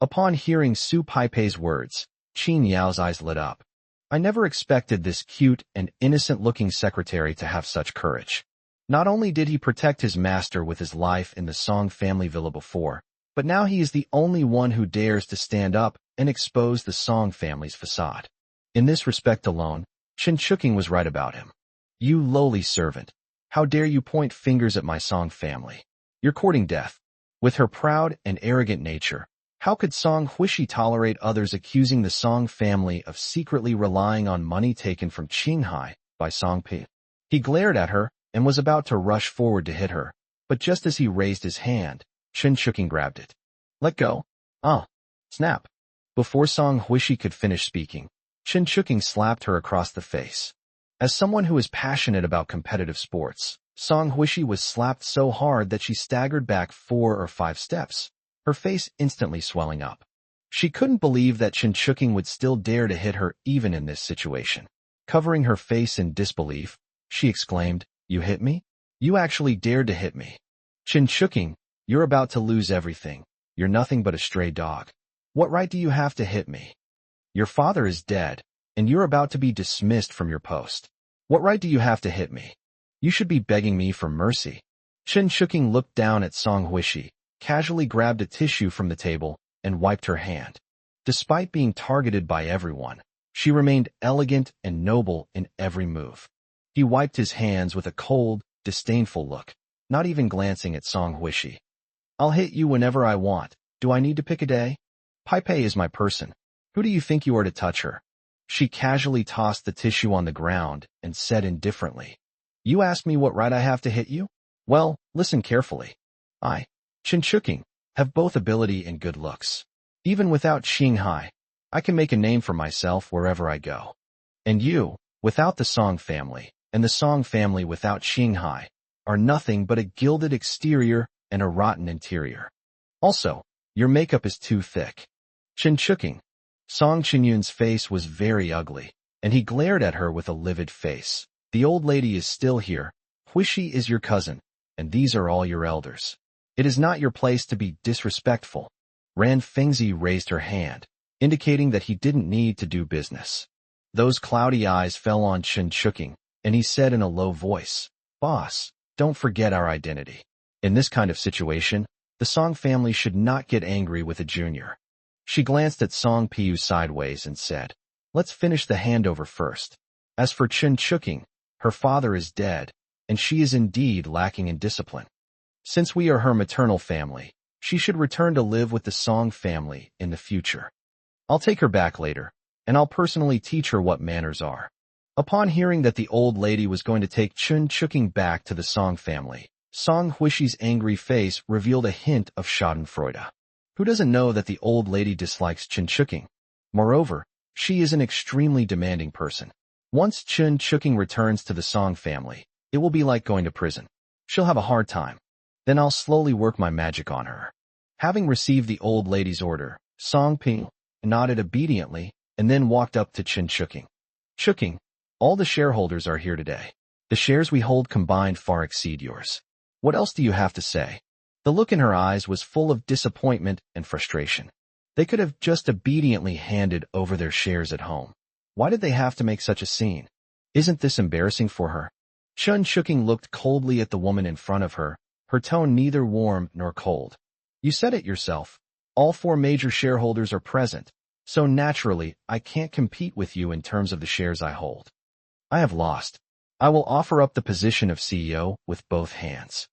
S1: Upon hearing Su Paipei's words, Qin Yao's eyes lit up. I never expected this cute and innocent-looking secretary to have such courage. Not only did he protect his master with his life in the Song family villa before, but now he is the only one who dares to stand up and expose the Song family's facade. In this respect alone, Chen Chuqing was right about him. You lowly servant, how dare you point fingers at my Song family? You're courting death. With her proud and arrogant nature, how could Song Huishi tolerate others accusing the Song family of secretly relying on money taken from Qinghai by Song Pi? He glared at her and was about to rush forward to hit her, but just as he raised his hand, Chen Chuqing grabbed it. Let go. Snap. Before Song Huishi could finish speaking, Chen Chuqing slapped her across the face. As someone who is passionate about competitive sports, Song Huishi was slapped so hard that she staggered back 4 or 5 steps, her face instantly swelling up. She couldn't believe that Chen Shuking would still dare to hit her even in this situation. Covering her face in disbelief, she exclaimed, "You hit me? You actually dared to hit me. Chen Shuking, you're about to lose everything. You're nothing but a stray dog. What right do you have to hit me? Your father is dead, and you're about to be dismissed from your post. What right do you have to hit me? You should be begging me for mercy." Chen Shuking looked down at Song Huishi, casually grabbed a tissue from the table, and wiped her hand. Despite being targeted by everyone, she remained elegant and noble in every move. He wiped his hands with a cold, disdainful look, not even glancing at Song Huishi. "I'll hit you whenever I want. Do I need to pick a day? Pai Pei is my person. Who do you think you are to touch her?" She casually tossed the tissue on the ground and said indifferently, "You asked me what right I have to hit you? Well, listen carefully. I, Chen Shuking, have both ability and good looks. Even without Xinghai, I can make a name for myself wherever I go. And you, without the Song family, and the Song family without Xinghai, are nothing but a gilded exterior and a rotten interior. Also, your makeup is too thick." Chen Shuking. Song Qinyun's face was very ugly, and he glared at her with a livid face. "The old lady is still here. Huishi is your cousin, and these are all your elders. It is not your place to be disrespectful." Ran Fengzi raised her hand, indicating that he didn't need to do business. Those cloudy eyes fell on Chen Shuking, and he said in a low voice, "Boss, don't forget our identity. In this kind of situation, the Song family should not get angry with a junior." She glanced at Song Piu sideways and said, "Let's finish the handover first. As for Chen Shuking, her father is dead, and she is indeed lacking in discipline. Since we are her maternal family, she should return to live with the Song family in the future. I'll take her back later, and I'll personally teach her what manners are." Upon hearing that the old lady was going to take Chen Shuking back to the Song family, Song Huishi's angry face revealed a hint of schadenfreude. Who doesn't know that the old lady dislikes Chen Shuking? Moreover, she is an extremely demanding person. Once Chen Shuking returns to the Song family, it will be like going to prison. She'll have a hard time. Then I'll slowly work my magic on her. Having received the old lady's order, Song Ping nodded obediently and then walked up to Chen Shuking. "Shuking, all the shareholders are here today. The shares we hold combined far exceed yours. What else do you have to say?" The look in her eyes was full of disappointment and frustration. They could have just obediently handed over their shares at home. Why did they have to make such a scene? Isn't this embarrassing for her? Chen Shuking looked coldly at the woman in front of her, her tone neither warm nor cold. "You said it yourself. All 4 major shareholders are present, so naturally I can't compete with you in terms of the shares I hold. I have lost. I will offer up the position of CEO with both hands.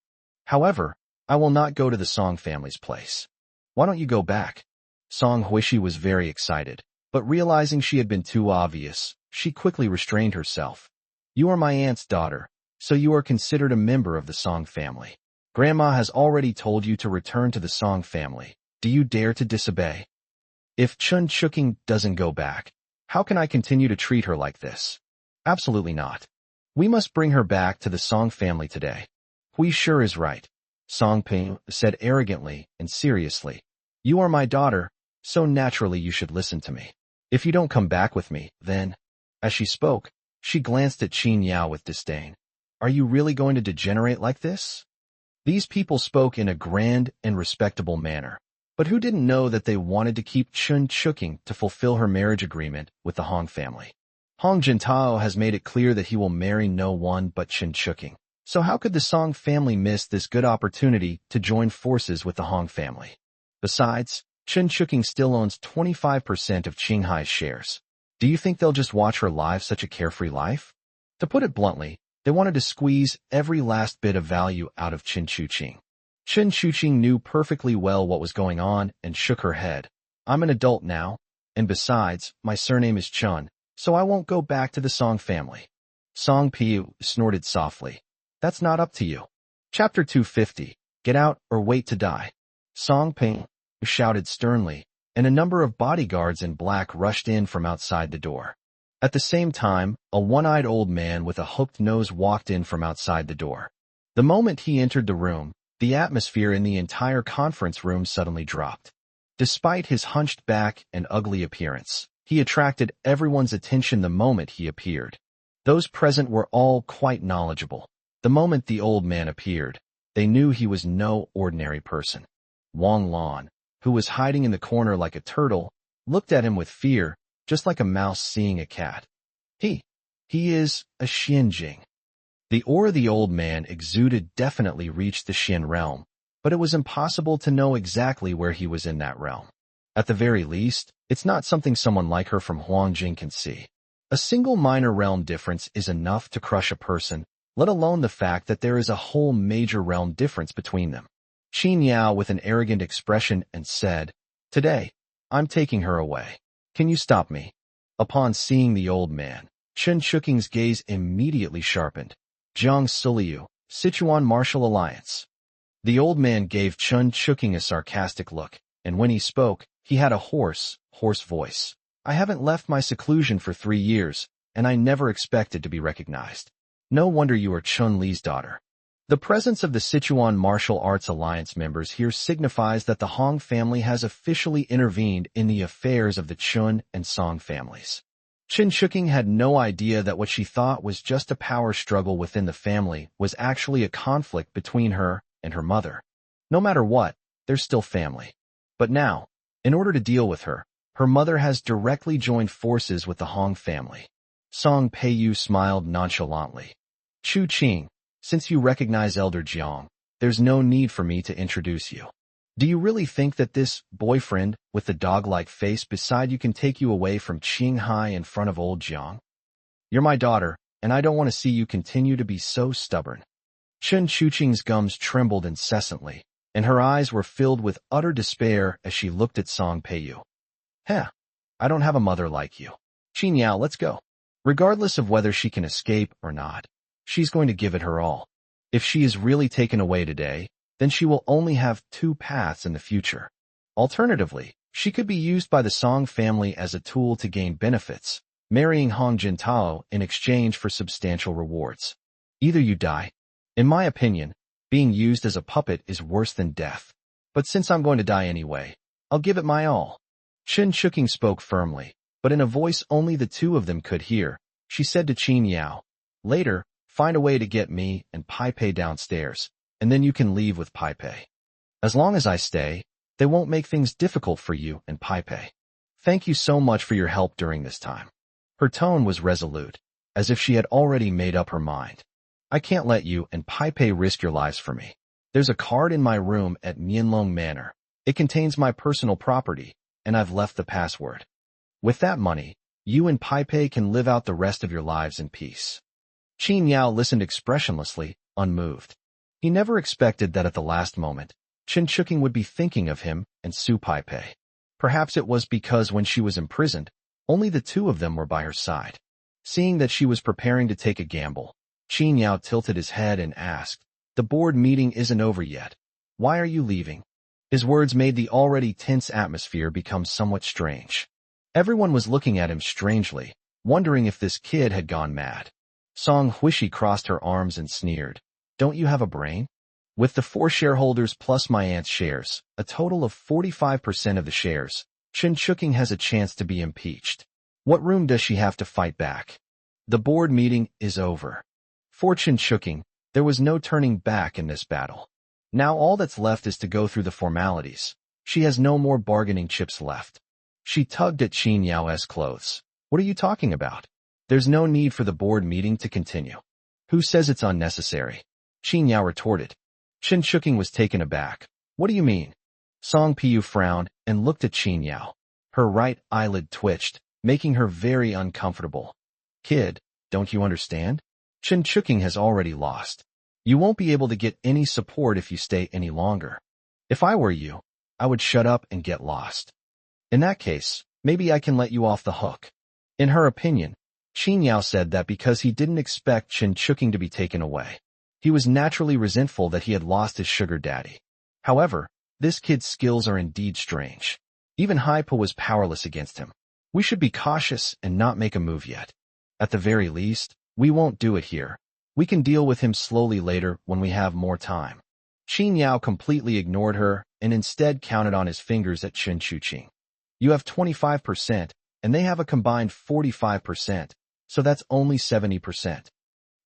S1: However, I will not go to the Song family's place. Why don't you go back?" Song Huishi was very excited, but realizing she had been too obvious, she quickly restrained herself. "You are my aunt's daughter, so you are considered a member of the Song family. Grandma has already told you to return to the Song family. Do you dare to disobey? If Chen Shuking doesn't go back, how can I continue to treat her like this? Absolutely not. We must bring her back to the Song family today." "Hui sure is right," Song Ping said arrogantly and seriously. "You are my daughter, so naturally you should listen to me. If you don't come back with me, then..." As she spoke, she glanced at Qin Yao with disdain. "Are you really going to degenerate like this?" These people spoke in a grand and respectable manner, but who didn't know that they wanted to keep Chen Shuking to fulfill her marriage agreement with the Hong family? Hong Jintao has made it clear that he will marry no one but Chen Shuking. So how could the Song family miss this good opportunity to join forces with the Hong family? Besides, Chen Shuking still owns 25% of Qinghai's shares. Do you think they'll just watch her live such a carefree life? To put it bluntly, they wanted to squeeze every last bit of value out of Chen Shuqing. Chen Shuqing knew perfectly well what was going on and shook her head. "I'm an adult now, and besides, my surname is Chun, so I won't go back to the Song family." Song Piu snorted softly. "That's not up to you." Chapter 250, Get Out or Wait to Die. Song Ping shouted sternly, and a number of bodyguards in black rushed in from outside the door. At the same time, a one-eyed old man with a hooked nose walked in from outside the door. The moment he entered the room, the atmosphere in the entire conference room suddenly dropped. Despite his hunched back and ugly appearance, he attracted everyone's attention the moment he appeared. Those present were all quite knowledgeable. The moment the old man appeared, they knew he was no ordinary person. Wang Lan, who was hiding in the corner like a turtle, looked at him with fear, just like a mouse seeing a cat. He is a Xianjing. The aura the old man exuded definitely reached the Xian realm, but it was impossible to know exactly where he was in that realm. At the very least, it's not something someone like her from Huangjing can see. A single minor realm difference is enough to crush a person, let alone the fact that there is a whole major realm difference between them. Qin Yao with an arrogant expression and said, "Today, I'm taking her away. Can you stop me?" Upon seeing the old man, Chen Shuking's gaze immediately sharpened. Jiang Suliu, Sichuan Martial Alliance. The old man gave Chen Shuking a sarcastic look, and when he spoke, he had a hoarse voice. "I haven't left my seclusion for 3 years, and I never expected to be recognized. No wonder you are Chun Li's daughter." The presence of the Sichuan Martial Arts Alliance members here signifies that the Hong family has officially intervened in the affairs of the Chun and Song families. Chen Shuking had no idea that what she thought was just a power struggle within the family was actually a conflict between her and her mother. No matter what, they're still family. But now, in order to deal with her, her mother has directly joined forces with the Hong family. Song Peiyu smiled nonchalantly. "Chu Qing, since you recognize Elder Jiang, there's no need for me to introduce you. Do you really think that this boyfriend with the dog-like face beside you can take you away from Qinghai in front of old Jiang? You're my daughter, and I don't want to see you continue to be so stubborn." Chen Chuqing's gums trembled incessantly, and her eyes were filled with utter despair as she looked at Song Peiyu. "Heh, I don't have a mother like you. Qin Yao, let's go." Regardless of whether she can escape or not, she's going to give it her all. If she is really taken away today, then she will only have 2 paths in the future. Alternatively, she could be used by the Song family as a tool to gain benefits, marrying Hong Jintao in exchange for substantial rewards. Either you die. In my opinion, being used as a puppet is worse than death. But since I'm going to die anyway, I'll give it my all. Chen Shuking spoke firmly, but in a voice only the two of them could hear. She said to Qin Yao, "Later, find a way to get me and Pai Pei downstairs, and then you can leave with Pai Pei. As long as I stay, they won't make things difficult for you and Pai Pei. Thank you so much for your help during this time." Her tone was resolute, as if she had already made up her mind. "I can't let you and Pai Pei risk your lives for me. There's a card in my room at Mianlong Manor. It contains my personal property, and I've left the password. With that money, you and Pai Pei can live out the rest of your lives in peace." Qin Yao listened expressionlessly, unmoved. He never expected that at the last moment, Chen Shuking would be thinking of him and Su Pai Pei. Perhaps it was because when she was imprisoned, only the two of them were by her side. Seeing that she was preparing to take a gamble, Qin Yao tilted his head and asked, "The board meeting isn't over yet. Why are you leaving?" His words made the already tense atmosphere become somewhat strange. Everyone was looking at him strangely, wondering if this kid had gone mad. Song Huishi crossed her arms and sneered, "Don't you have a brain? With the 4 shareholders plus my aunt's shares, a total of 45% of the shares, Chen Shuking has a chance to be impeached. What room does she have to fight back? The board meeting is over." For Chen Shuking, there was no turning back in this battle. Now all that's left is to go through the formalities. She has no more bargaining chips left. She tugged at Qin Yao's clothes. "What are you talking about? There's no need for the board meeting to continue." "Who says it's unnecessary?" Qin Yao retorted. Chen Shuking was taken aback. "What do you mean?" Song Peiyu frowned and looked at Qin Yao. Her right eyelid twitched, making her very uncomfortable. "Kid, don't you understand? Chen Shuking has already lost. You won't be able to get any support if you stay any longer. If I were you, I would shut up and get lost. In that case, maybe I can let you off the hook." In her opinion, Qin Yao said that because he didn't expect Chen Shuking to be taken away. He was naturally resentful that he had lost his sugar daddy. However, this kid's skills are indeed strange. Even Haipa was powerless against him. We should be cautious and not make a move yet. At the very least, we won't do it here. We can deal with him slowly later when we have more time. Qin Yao completely ignored her and instead counted on his fingers at Chen Chuqing. You have 25%, and they have a combined 45%, so that's only 70%.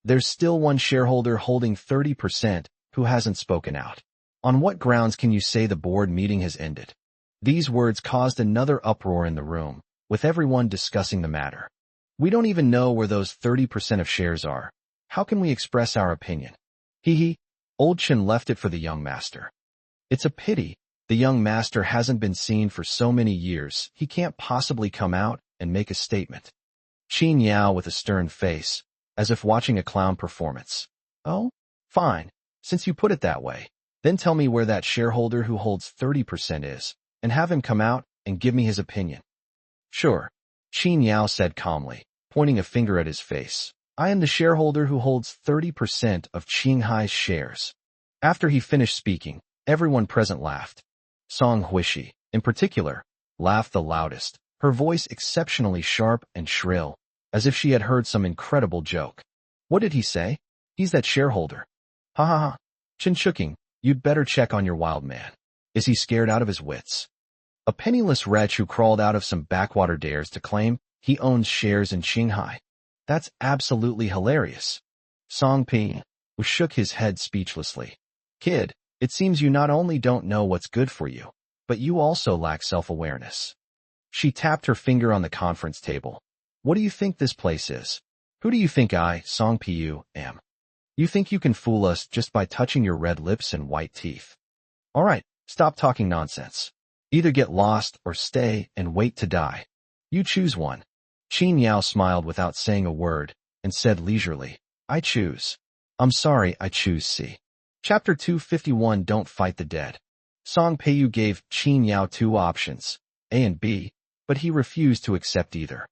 S1: There's still one shareholder holding 30% who hasn't spoken out. On what grounds can you say the board meeting has ended? These words caused another uproar in the room, with everyone discussing the matter. We don't even know where those 30% of shares are. How can we express our opinion? Hee. Old Chen left it for the young master. It's a pity. The young master hasn't been seen for so many years, he can't possibly come out and make a statement. Qin Yao with a stern face, as if watching a clown performance. Oh? Fine. Since you put it that way, then tell me where that shareholder who holds 30% is, and have him come out and give me his opinion. Sure. Qin Yao said calmly, pointing a finger at his face. I am the shareholder who holds 30% of Qinghai's shares. After he finished speaking, everyone present laughed. Song Huishi, in particular, laughed the loudest, her voice exceptionally sharp and shrill, as if she had heard some incredible joke. What did he say? He's that shareholder. Ha ha ha. Chen Chuqing, you'd better check on your wild man. Is he scared out of his wits? A penniless wretch who crawled out of some backwater dares to claim he owns shares in Qinghai. That's absolutely hilarious. Song Ping shook his head speechlessly. Kid, it seems you not only don't know what's good for you, but you also lack self-awareness. She tapped her finger on the conference table. What do you think this place is? Who do you think I, Song Pu, am? You think you can fool us just by touching your red lips and white teeth? All right, stop talking nonsense. Either get lost or stay and wait to die. You choose one. Qin Yao smiled without saying a word and said leisurely, I choose. I'm sorry, I choose C. Chapter 251 Don't Fight the Dead. Song Peiyu gave Qin Yao two options, A and B, but he refused to accept either.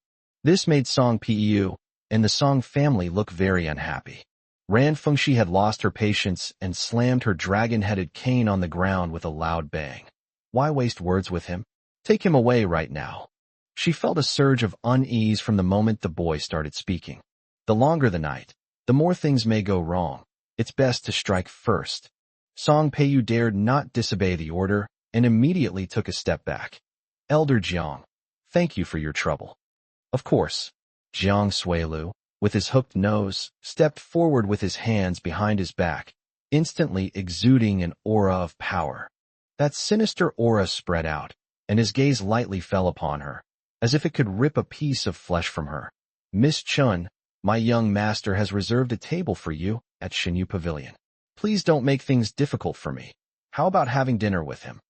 S1: This made Song Peiyu and the Song family look very unhappy. Ran Fengxi had lost her patience and slammed her dragon-headed cane on the ground with a loud bang. Why waste words with him? Take him away right now. She felt a surge of unease from the moment the boy started speaking. The longer the night, the more things may go wrong. It's best to strike first. Song Peiyu dared not disobey the order and immediately took a step back. Elder Jiang, thank you for your trouble. Of course. Jiang Suilu, with his hooked nose, stepped forward with his hands behind his back, instantly exuding an aura of power. That sinister aura spread out, and his gaze lightly fell upon her, as if it could rip a piece of flesh from her. Miss Chun, my young master has reserved a table for you at Shinyu Pavilion. Please don't make things difficult for me. How about having dinner with him?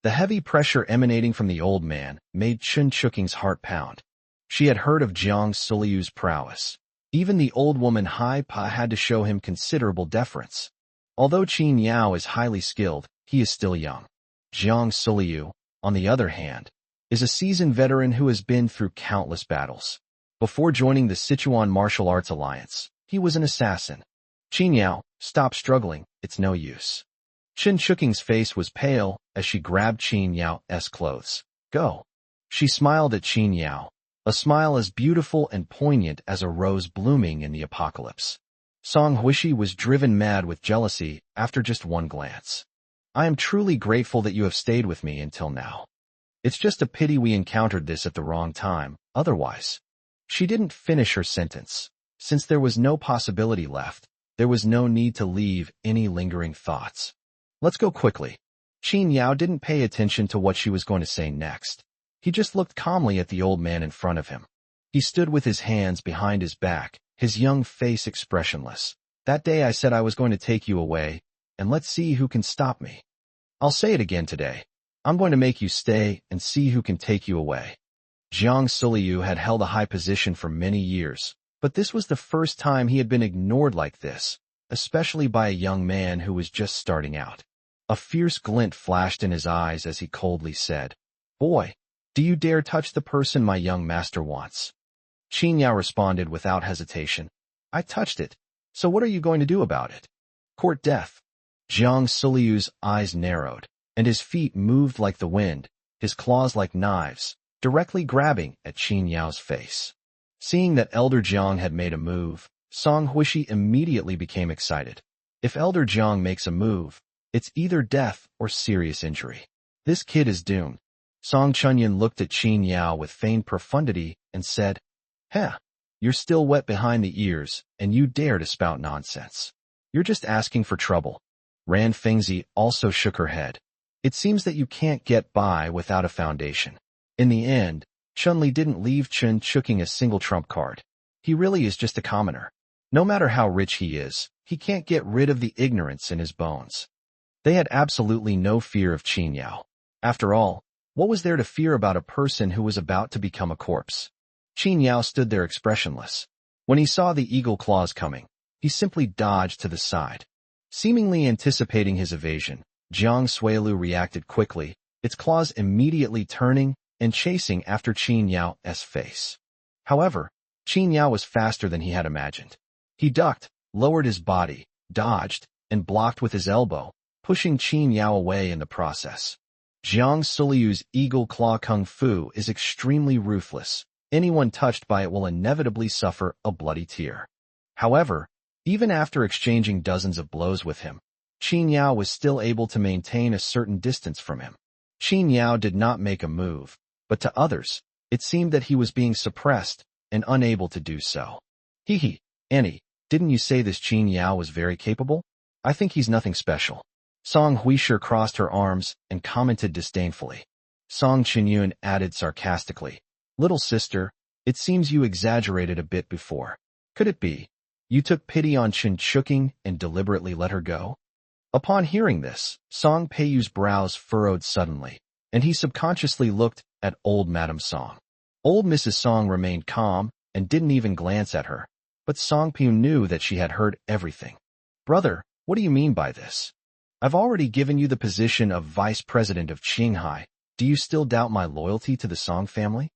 S1: The heavy pressure emanating from the old man made Chen Chuqing's heart pound. She had heard of Jiang Suliu's prowess. Even the old woman Hai Pa had to show him considerable deference. Although Qin Yao is highly skilled, he is still young. Jiang Suliu, on the other hand, is a seasoned veteran who has been through countless battles. Before joining the Sichuan Martial Arts Alliance, he was an assassin. Qin Yao, stop struggling, it's no use. Chen Chuqing's face was pale as she grabbed Qin Yao's clothes. Go. She smiled at Qin Yao, a smile as beautiful and poignant as a rose blooming in the apocalypse. Song Huishi was driven mad with jealousy after just one glance. I am truly grateful that you have stayed with me until now. It's just a pity we encountered this at the wrong time, otherwise. She didn't finish her sentence. Since there was no possibility left, there was no need to leave any lingering thoughts. Let's go quickly. Qin Yao didn't pay attention to what she was going to say next. He just looked calmly at the old man in front of him. He stood with his hands behind his back, his young face expressionless. That day I said I was going to take you away, and let's see who can stop me. I'll say it again today. I'm going to make you stay and see who can take you away. Jiang Suliu had held a high position for many years, but this was the first time he had been ignored like this, especially by a young man who was just starting out. A fierce glint flashed in his eyes as he coldly said, Boy, do you dare touch the person my young master wants? Qin Yao responded without hesitation. I touched it, so what are you going to do about it? Court death. Jiang Suliu's eyes narrowed, and his feet moved like the wind, his claws like knives, directly grabbing at Qin Yao's face. Seeing that Elder Jiang had made a move, Song Huishi immediately became excited. If Elder Jiang makes a move, it's either death or serious injury. This kid is doomed. Song Chunyan looked at Qin Yao with feigned profundity and said, "Heh, you're still wet behind the ears, and you dare to spout nonsense. You're just asking for trouble." Ran Fengzi also shook her head. "It seems that you can't get by without a foundation." In the end, Chunli didn't leave Chen chucking a single trump card. He really is just a commoner. No matter how rich he is, he can't get rid of the ignorance in his bones. They had absolutely no fear of Qin Yao. After all, what was there to fear about a person who was about to become a corpse? Qin Yao stood there expressionless. When he saw the eagle claws coming, he simply dodged to the side. Seemingly anticipating his evasion, Jiang Suilu reacted quickly, its claws immediately turning and chasing after Qin Yao's face. However, Qin Yao was faster than he had imagined. He ducked, lowered his body, dodged, and blocked with his elbow, pushing Qin Yao away in the process. Jiang Suliu's eagle claw kung fu is extremely ruthless. Anyone touched by it will inevitably suffer a bloody tear. However, even after exchanging dozens of blows with him, Qin Yao was still able to maintain a certain distance from him. Qin Yao did not make a move, but to others, it seemed that he was being suppressed and unable to do so. "Hee, Annie, didn't you say this Qin Yao was very capable? I think he's nothing special." Song Huisher crossed her arms and commented disdainfully. Song Qinyun added sarcastically, "Little sister, it seems you exaggerated a bit before. Could it be you took pity on Chen Chuking and deliberately let her go?" Upon hearing this, Song Peiyu's brows furrowed suddenly, and he subconsciously looked at old Madame Song. Old Mrs. Song remained calm and didn't even glance at her, but Song Peiyu knew that she had heard everything. "Brother, what do you mean by this? I've already given you the position of vice president of Qinghai. Do you still doubt my loyalty to the Song family?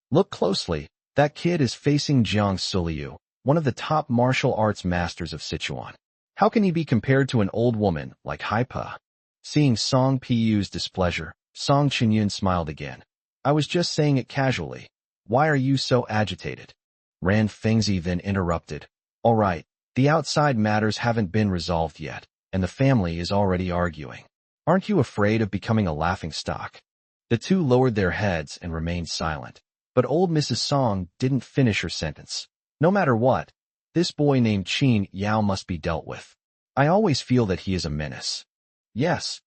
S1: Look closely, that kid is facing Jiang Suliu, one of the top martial arts masters of Sichuan. How can he be compared to an old woman like Haipa?" Seeing Song Peiyu's displeasure, Song Qinyun smiled again. "I was just saying it casually. Why are you so agitated?" Ran Fengzi then interrupted. "All right, the outside matters haven't been resolved yet, and the family is already arguing. Aren't you afraid of becoming a laughingstock?" The two lowered their heads and remained silent, but old Mrs. Song didn't finish her sentence. "No matter what, this boy named Qin Yao must be dealt with. I always feel that he is a menace." Yes.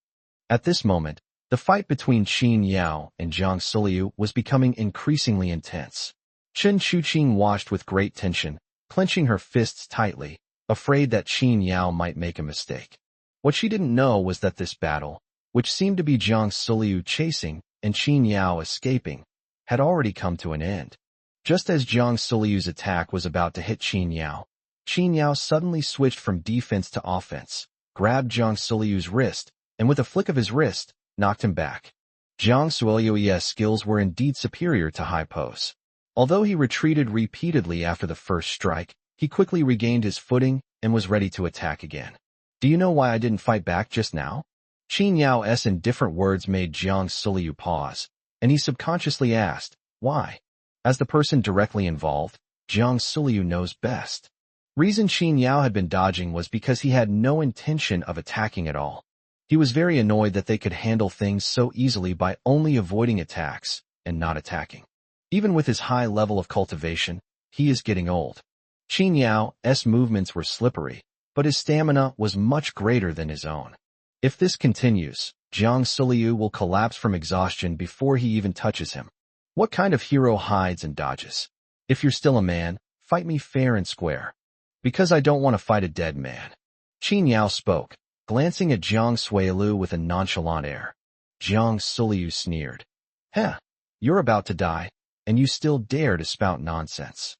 S1: At this moment, the fight between Qin Yao and Jiang Suliu was becoming increasingly intense. Chen Chuqing watched with great tension, clenching her fists tightly, afraid that Qin Yao might make a mistake. What she didn't know was that this battle, which seemed to be Jiang Suliu chasing and Qin Yao escaping, had already come to an end. Just as Jiang Suliu's attack was about to hit Qin Yao suddenly switched from defense to offense, grabbed Jiang Suliu's wrist, and with a flick of his wrist, knocked him back. Jiang Suliu's skills were indeed superior to Haipo's. Although he retreated repeatedly after the first strike, he quickly regained his footing and was ready to attack again. "Do you know why I didn't fight back just now?" Qin Yao's indifferent words made Jiang Suliu pause, and he subconsciously asked, "Why?" As the person directly involved, Jiang Suliu knows best. Reason Qin Yao had been dodging was because he had no intention of attacking at all. He was very annoyed that they could handle things so easily by only avoiding attacks and not attacking. Even with his high level of cultivation, he is getting old. Qin Yao's movements were slippery, but his stamina was much greater than his own. If this continues, Jiang Suliu will collapse from exhaustion before he even touches him. What kind of hero hides and dodges? If you're still a man, fight me fair and square. Because I don't want to fight a dead man. Qin Yao spoke, glancing at Jiang Suilu with a nonchalant air. Jiang Suliu sneered. "Heh, you're about to die, and you still dare to spout nonsense.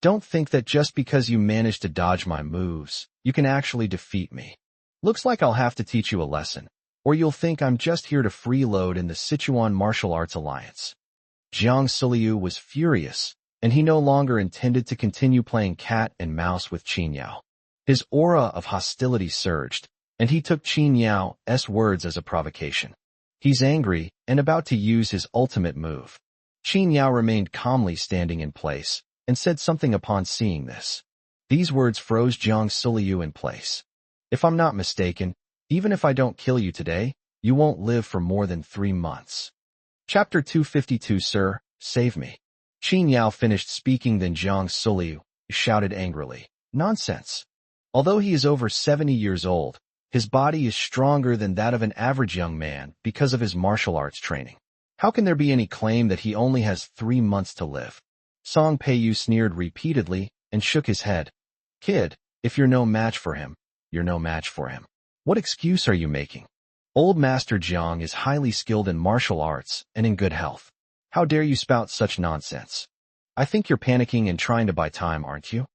S1: Don't think that just because you managed to dodge my moves, you can actually defeat me. Looks like I'll have to teach you a lesson, or you'll think I'm just here to freeload in the Sichuan Martial Arts Alliance." Jiang Suliu was furious, and he no longer intended to continue playing cat and mouse with Qin Yao. His aura of hostility surged, and he took Qin Yao's words as a provocation. He's angry and about to use his ultimate move. Qin Yao remained calmly standing in place, and said something upon seeing this. These words froze Jiang Suliu in place. If I'm not mistaken, even if I don't kill you today, you won't live for more than 3 months. Chapter 252. Sir, save me. Qin Yao finished speaking, then Jiang Suliu shouted angrily. Nonsense. Although he is over 70 years old, his body is stronger than that of an average young man because of his martial arts training. How can there be any claim that he only has 3 months to live? Song Peiyu sneered repeatedly and shook his head. Kid, if you're no match for him, you're no match for him. What excuse are you making? Old Master Jiang is highly skilled in martial arts and in good health. How dare you spout such nonsense? I think you're panicking and trying to buy time, aren't you?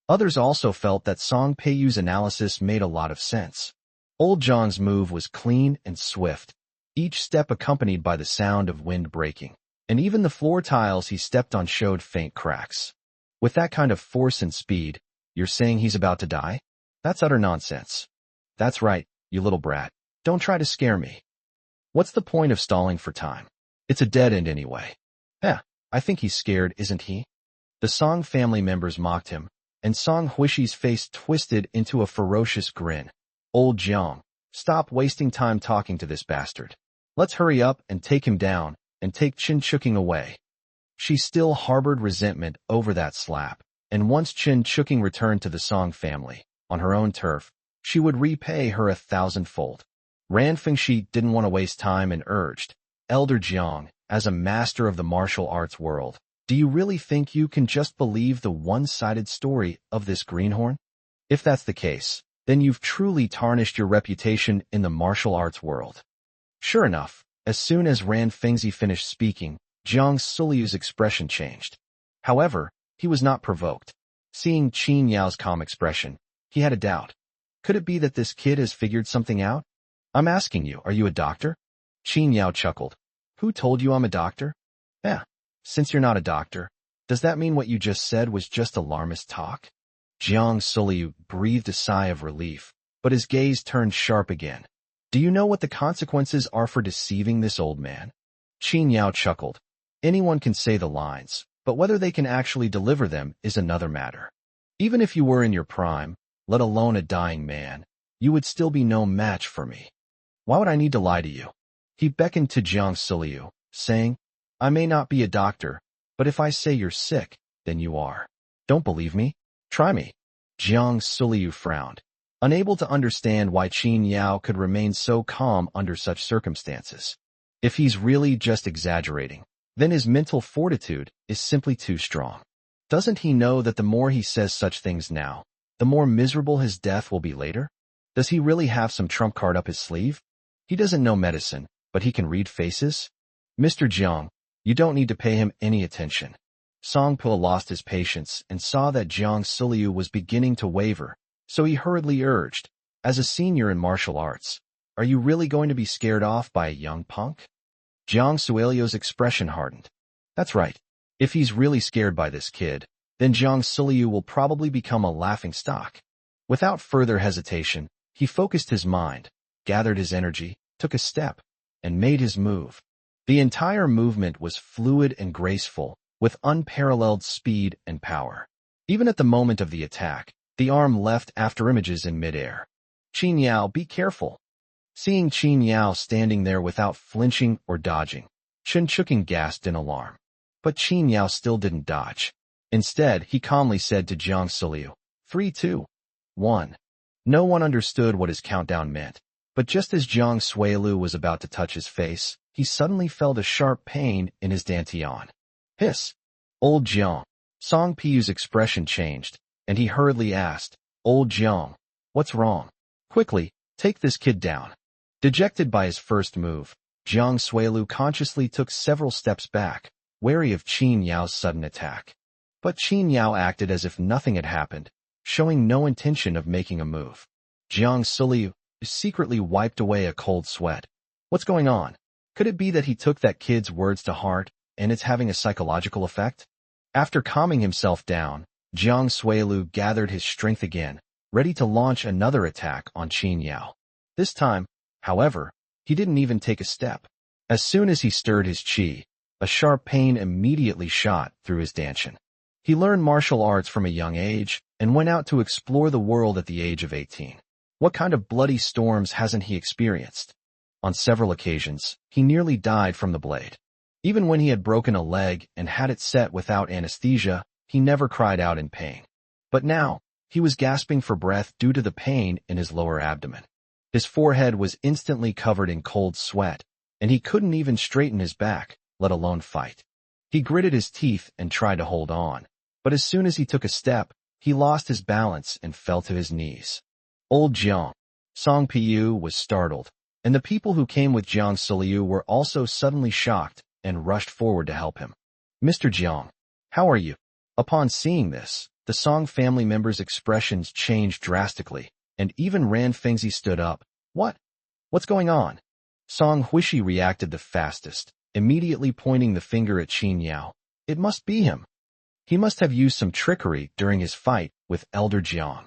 S1: Others also felt that Song Peiyu's analysis made a lot of sense. Old Jiang's move was clean and swift, each step accompanied by the sound of wind breaking, and even the floor tiles he stepped on showed faint cracks. With that kind of force and speed, you're saying he's about to die? That's utter nonsense. That's right, you little brat. Don't try to scare me. What's the point of stalling for time? It's a dead end anyway. I think he's scared, isn't he? The Song family members mocked him, and Song Huishi's face twisted into a ferocious grin. Old Jiang, stop wasting time talking to this bastard. Let's hurry up and take him down, and take Qin Chuking away. She still harbored resentment over that slap, and once Qin Chuking returned to the Song family, on her own turf, she would repay her 1,000-fold. Ran Fengshi didn't want to waste time and urged, Elder Jiang, as a master of the martial arts world, do you really think you can just believe the one-sided story of this greenhorn? If that's the case, then you've truly tarnished your reputation in the martial arts world. Sure enough, as soon as Ran Fengzi finished speaking, Jiang Suliu's expression changed. However, he was not provoked. Seeing Qin Yao's calm expression, he had a doubt. Could it be that this kid has figured something out? I'm asking you, are you a doctor? Qin Yao chuckled. Who told you I'm a doctor? Since you're not a doctor, does that mean what you just said was just alarmist talk? Jiang Suliu breathed a sigh of relief, but his gaze turned sharp again. Do you know what the consequences are for deceiving this old man? Qin Yao chuckled. Anyone can say the lines, but whether they can actually deliver them is another matter. Even if you were in your prime, let alone a dying man, you would still be no match for me. Why would I need to lie to you? He beckoned to Jiang Suliu, saying, I may not be a doctor, but if I say you're sick, then you are. Don't believe me? Try me. Jiang Suliu frowned, unable to understand why Qin Yao could remain so calm under such circumstances. If he's really just exaggerating, then his mental fortitude is simply too strong. Doesn't he know that the more he says such things now, the more miserable his death will be later? Does he really have some trump card up his sleeve? He doesn't know medicine, but he can read faces? Mr. Jiang, you don't need to pay him any attention. Song Po lost his patience and saw that Jiang Suliu was beginning to waver, so he hurriedly urged, as a senior in martial arts, are you really going to be scared off by a young punk? Jiang Suliu's expression hardened. That's right. If he's really scared by this kid, then Jiang Suliu will probably become a laughingstock. Without further hesitation, he focused his mind, gathered his energy, took a step, and made his move. The entire movement was fluid and graceful, with unparalleled speed and power. Even at the moment of the attack, the arm left afterimages in midair. Qin Yao, be careful. Seeing Qin Yao standing there without flinching or dodging, Qin Chuking gasped in alarm. But Qin Yao still didn't dodge. Instead, he calmly said to Jiang Suliu, 3, 2, 1. No one understood what his countdown meant, but just as Jiang Suliu was about to touch his face, he suddenly felt a sharp pain in his dantian. Hiss! Old Jiang. Song Peiyu's expression changed, and he hurriedly asked, Old Jiang, what's wrong? Quickly, take this kid down. Dejected by his first move, Jiang Suliu consciously took several steps back, wary of Qin Yao's sudden attack. But Qin Yao acted as if nothing had happened, showing no intention of making a move. Jiang Suliu secretly wiped away a cold sweat. What's going on? Could it be that he took that kid's words to heart, and it's having a psychological effect? After calming himself down, Jiang Suliu gathered his strength again, ready to launch another attack on Qin Yao. This time, however, he didn't even take a step. As soon as he stirred his qi, a sharp pain immediately shot through his dantian. He learned martial arts from a young age, and went out to explore the world at the age of 18. What kind of bloody storms hasn't he experienced? On several occasions, he nearly died from the blade. Even when he had broken a leg and had it set without anesthesia, he never cried out in pain. But now, he was gasping for breath due to the pain in his lower abdomen. His forehead was instantly covered in cold sweat, and he couldn't even straighten his back, let alone fight. He gritted his teeth and tried to hold on, but as soon as he took a step, he lost his balance and fell to his knees. Old Jiang, Song Piu was startled, and the people who came with Jiang Suliu were also suddenly shocked and rushed forward to help him. Mr. Jiang, how are you? Upon seeing this, the Song family members' expressions changed drastically, and even Ran Fengzi stood up. What's going on? Song Huishi reacted the fastest, immediately pointing the finger at Qin Yao. It must be him. He must have used some trickery during his fight with Elder Jiang.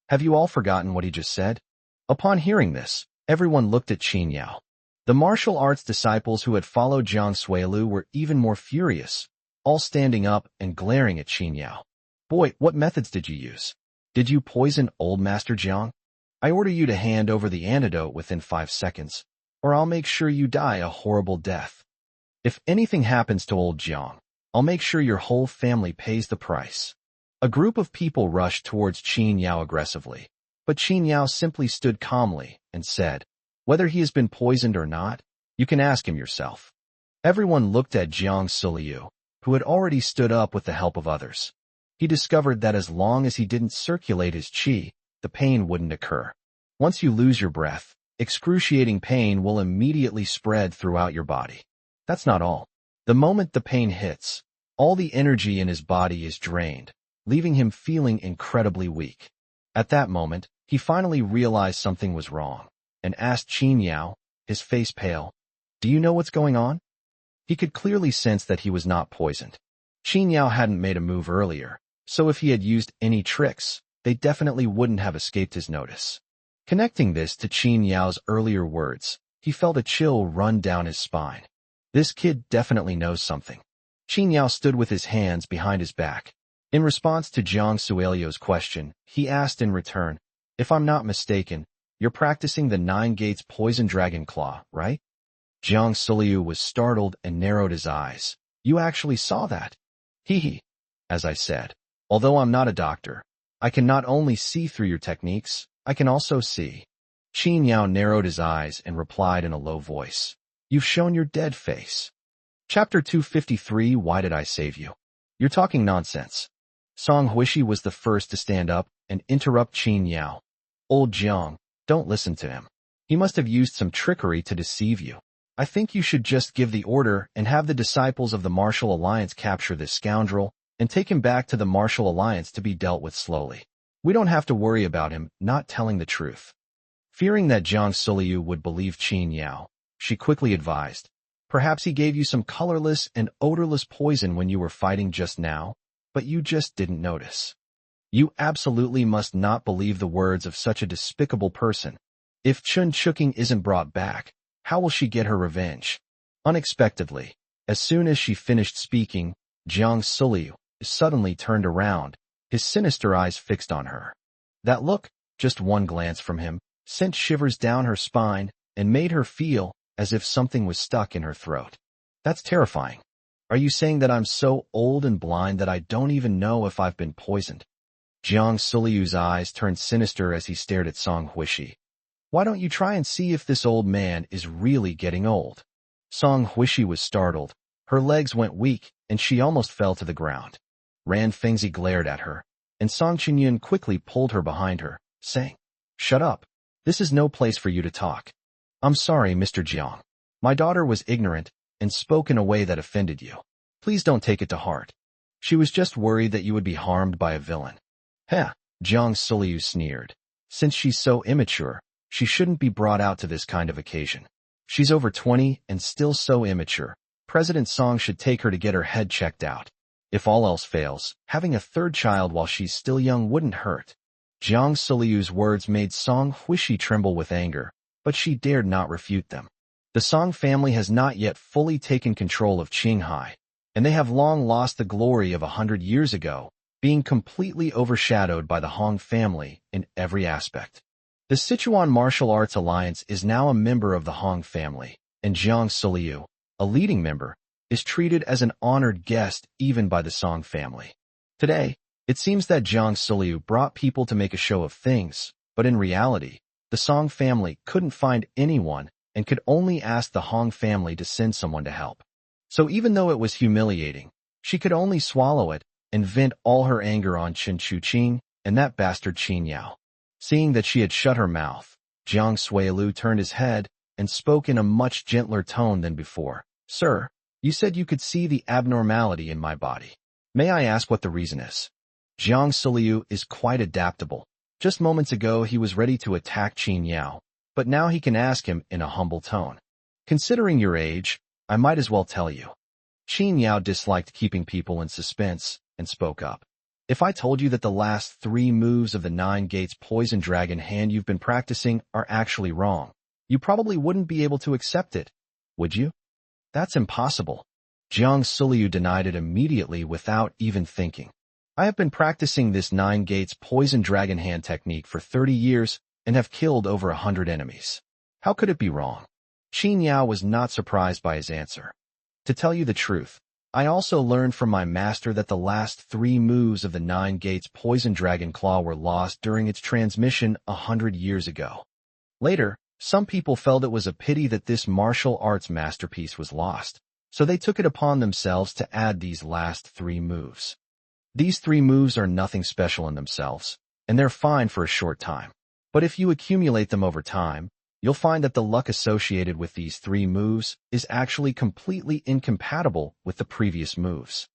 S1: Have you all forgotten what he just said? Upon hearing this, everyone looked at Qin Yao. The martial arts disciples who had followed Jiang Suilu were even more furious, all standing up and glaring at Qin Yao. Boy, what methods did you use? Did you poison old Master Jiang? I order you to hand over the antidote within 5 seconds, or I'll make sure you die a horrible death. If anything happens to old Jiang, I'll make sure your whole family pays the price. A group of people rushed towards Qin Yao aggressively, but Qin Yao simply stood calmly and said, whether he has been poisoned or not, you can ask him yourself. Everyone looked at Jiang Suliu, who had already stood up with the help of others. He discovered that as long as he didn't circulate his qi, the pain wouldn't occur. Once you lose your breath, excruciating pain will immediately spread throughout your body. That's not all. The moment the pain hits, all the energy in his body is drained, leaving him feeling incredibly weak. At that moment, he finally realized something was wrong, and asked Qin Yao, his face pale, do you know what's going on? He could clearly sense that he was not poisoned. Qin Yao hadn't made a move earlier, so if he had used any tricks, they definitely wouldn't have escaped his notice. Connecting this to Qin Yao's earlier words, he felt a chill run down his spine. This kid definitely knows something. Qin Yao stood with his hands behind his back. In response to Jiang Suilio's question, he asked in return, if I'm not mistaken, you're practicing the 9 Gates Poison Dragon Claw, right? Jiang Suliu was startled and narrowed his eyes. You actually saw that? Hee. As I said, although I'm not a doctor, I can not only see through your techniques, I can also see. Qin Yao narrowed his eyes and replied in a low voice. You've shown your dead face. Chapter 253. Why did I save you? You're talking nonsense. Song Huishi was the first to stand up and interrupt Qin Yao. Old Jiang, don't listen to him. He must have used some trickery to deceive you. I think you should just give the order and have the disciples of the Martial Alliance capture this scoundrel and take him back to the Martial Alliance to be dealt with slowly. We don't have to worry about him not telling the truth. Fearing that Jiang Suliu would believe Qin Yao, she quickly advised, perhaps he gave you some colorless and odorless poison when you were fighting just now, but you just didn't notice. You absolutely must not believe the words of such a despicable person. If Chun Chuking isn't brought back, how will she get her revenge? Unexpectedly, as soon as she finished speaking, Jiang Suliu suddenly turned around, his sinister eyes fixed on her. That look, just one glance from him, sent shivers down her spine and made her feel as if something was stuck in her throat. That's terrifying. Are you saying that I'm so old and blind that I don't even know if I've been poisoned? Jiang Suliu's eyes turned sinister as he stared at Song Huishi. Why don't you try and see if this old man is really getting old? Song Huishi was startled. Her legs went weak, and she almost fell to the ground. Ran Fengzi glared at her, and Song Qinyun quickly pulled her behind her, saying, Shut up. This is no place for you to talk. I'm sorry, Mr. Jiang. My daughter was ignorant and spoke in a way that offended you. Please don't take it to heart. She was just worried that you would be harmed by a villain. Heh, Jiang Suliu sneered. Since she's so immature, she shouldn't be brought out to this kind of occasion. She's over 20 and still so immature. President Song should take her to get her head checked out. If all else fails, having a third child while she's still young wouldn't hurt. Jiang Suliu's words made Song Huishi tremble with anger, but she dared not refute them. The Song family has not yet fully taken control of Qinghai, and they have long lost the glory of 100 years ago, being completely overshadowed by the Hong family in every aspect. The Sichuan Martial Arts Alliance is now a member of the Hong family, and Jiang Suliu, a leading member, is treated as an honored guest even by the Song family. Today, it seems that Jiang Suliu brought people to make a show of things, but in reality, the Song family couldn't find anyone and could only ask the Hong family to send someone to help. So even though it was humiliating, she could only swallow it and vent all her anger on Chen Chuqing and that bastard Qin Yao. Seeing that she had shut her mouth, Jiang Suilu turned his head and spoke in a much gentler tone than before. Sir, you said you could see the abnormality in my body. May I ask what the reason is? Jiang Suliu is quite adaptable. Just moments ago he was ready to attack Qin Yao, but now he can ask him in a humble tone. Considering your age, I might as well tell you. Qin Yao disliked keeping people in suspense and spoke up. If I told you that the last 3 moves of the 9 Gates Poison Dragon hand you've been practicing are actually wrong, you probably wouldn't be able to accept it, would you? That's impossible. Jiang Suliu denied it immediately without even thinking. I have been practicing this 9 Gates Poison Dragon hand technique for 30 years and have killed over 100 enemies. How could it be wrong? Qin Yao was not surprised by his answer. To tell you the truth, I also learned from my master that the last 3 moves of the 9 Gates Poison Dragon Claw were lost during its transmission 100 years ago. Later, some people felt it was a pity that this martial arts masterpiece was lost, so they took it upon themselves to add these last 3 moves. These 3 moves are nothing special in themselves, and they're fine for a short time. But if you accumulate them over time, you'll find that the luck associated with these 3 moves is actually completely incompatible with the previous moves.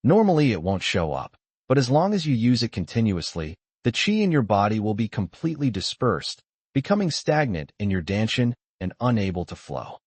S1: Normally it won't show up, but as long as you use it continuously, the qi in your body will be completely dispersed, becoming stagnant in your danshan and unable to flow.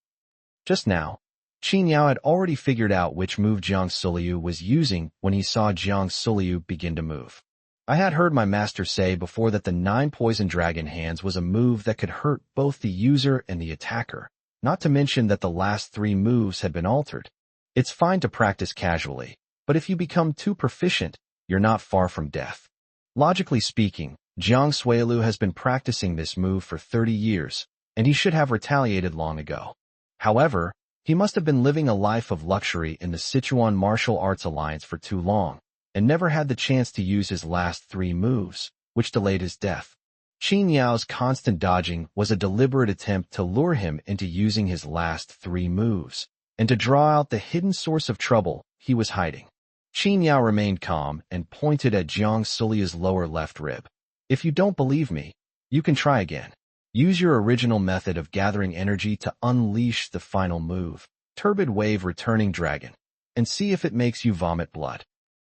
S1: Just now, Qin Yao had already figured out which move Jiang Suliu was using when he saw Jiang Suliu begin to move. I had heard my master say before that the 9 Poison Dragon hands was a move that could hurt both the user and the attacker, not to mention that the last 3 moves had been altered. It's fine to practice casually, but if you become too proficient, you're not far from death. Logically speaking, Jiang Suilu has been practicing this move for 30 years, and he should have retaliated long ago. However, he must have been living a life of luxury in the Sichuan Martial Arts Alliance for too long, and never had the chance to use his last 3 moves, which delayed his death. Qin Yao's constant dodging was a deliberate attempt to lure him into using his last 3 moves, and to draw out the hidden source of trouble he was hiding. Qin Yao remained calm and pointed at Jiang Suliu's lower left rib. If you don't believe me, you can try again. Use your original method of gathering energy to unleash the final move, Turbid Wave Returning Dragon, and see if it makes you vomit blood.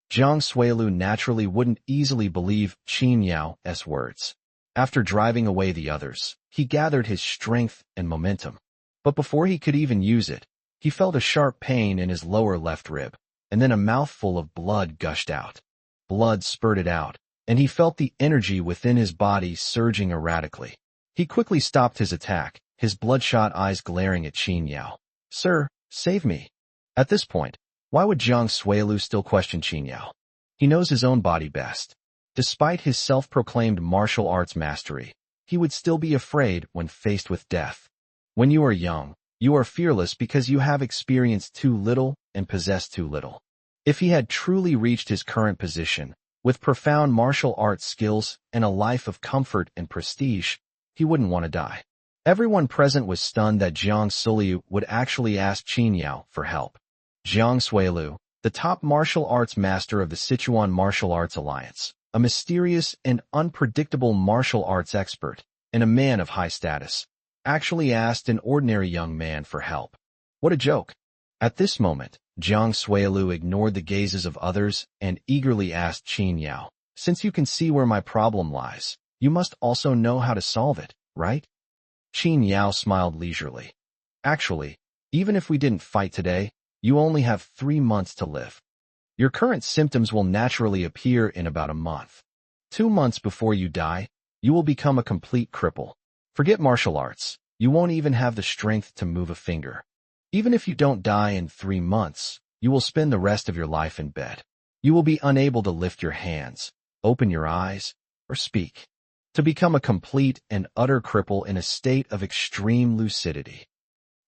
S1: Jiang Suilu naturally wouldn't easily believe Qin Yao's words. After driving away the others, he gathered his strength and momentum. But before he could even use it, he felt a sharp pain in his lower left rib, and then a mouthful of blood gushed out. Blood spurted out, and he felt the energy within his body surging erratically. He quickly stopped his attack, his bloodshot eyes glaring at Qin Yao. Sir, save me. At this point, why would Jiang Suilu still question Qin Yao? He knows his own body best. Despite his self-proclaimed martial arts mastery, he would still be afraid when faced with death. When you are young, you are fearless because you have experienced too little and possess too little. If he had truly reached his current position, with profound martial arts skills and a life of comfort and prestige, he wouldn't want to die. Everyone present was stunned that Jiang Suliu would actually ask Qin Yao for help. Jiang Suilu, the top martial arts master of the Sichuan Martial Arts Alliance, a mysterious and unpredictable martial arts expert, and a man of high status, actually asked an ordinary young man for help. What a joke. At this moment, Jiang Suilu ignored the gazes of others and eagerly asked Qin Yao, since you can see where my problem lies, you must also know how to solve it, right? Qin Yao smiled leisurely. Actually, even if we didn't fight today, you only have 3 months to live. Your current symptoms will naturally appear in about a month. 2 months before you die, you will become a complete cripple. Forget martial arts, you won't even have the strength to move a finger. Even if you don't die in 3 months, you will spend the rest of your life in bed. You will be unable to lift your hands, open your eyes, or speak. To become a complete and utter cripple in a state of extreme lucidity.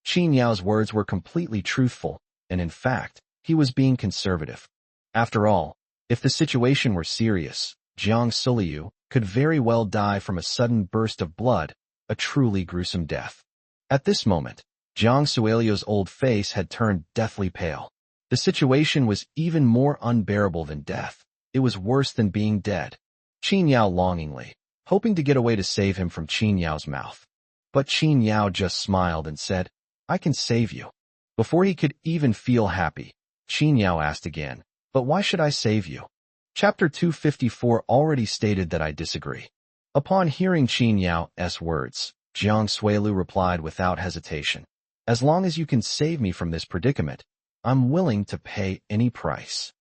S1: Qin Yao's words were completely truthful, and in fact, he was being conservative. After all, if the situation were serious, Jiang Suliu could very well die from a sudden burst of blood, a truly gruesome death. At this moment, Jiang Suliu's old face had turned deathly pale. The situation was even more unbearable than death. It was worse than being dead. Qin Yao longingly, hoping to get away to save him from Qin Yao's mouth. But Qin Yao just smiled and said, "I can save you." Before he could even feel happy, Qin Yao asked again, "But why should I save you?" Chapter 254 already stated that I disagree. Upon hearing Qin Yao's words, Jiang Suilu replied without hesitation, "As long as you can save me from this predicament, I'm willing to pay any price.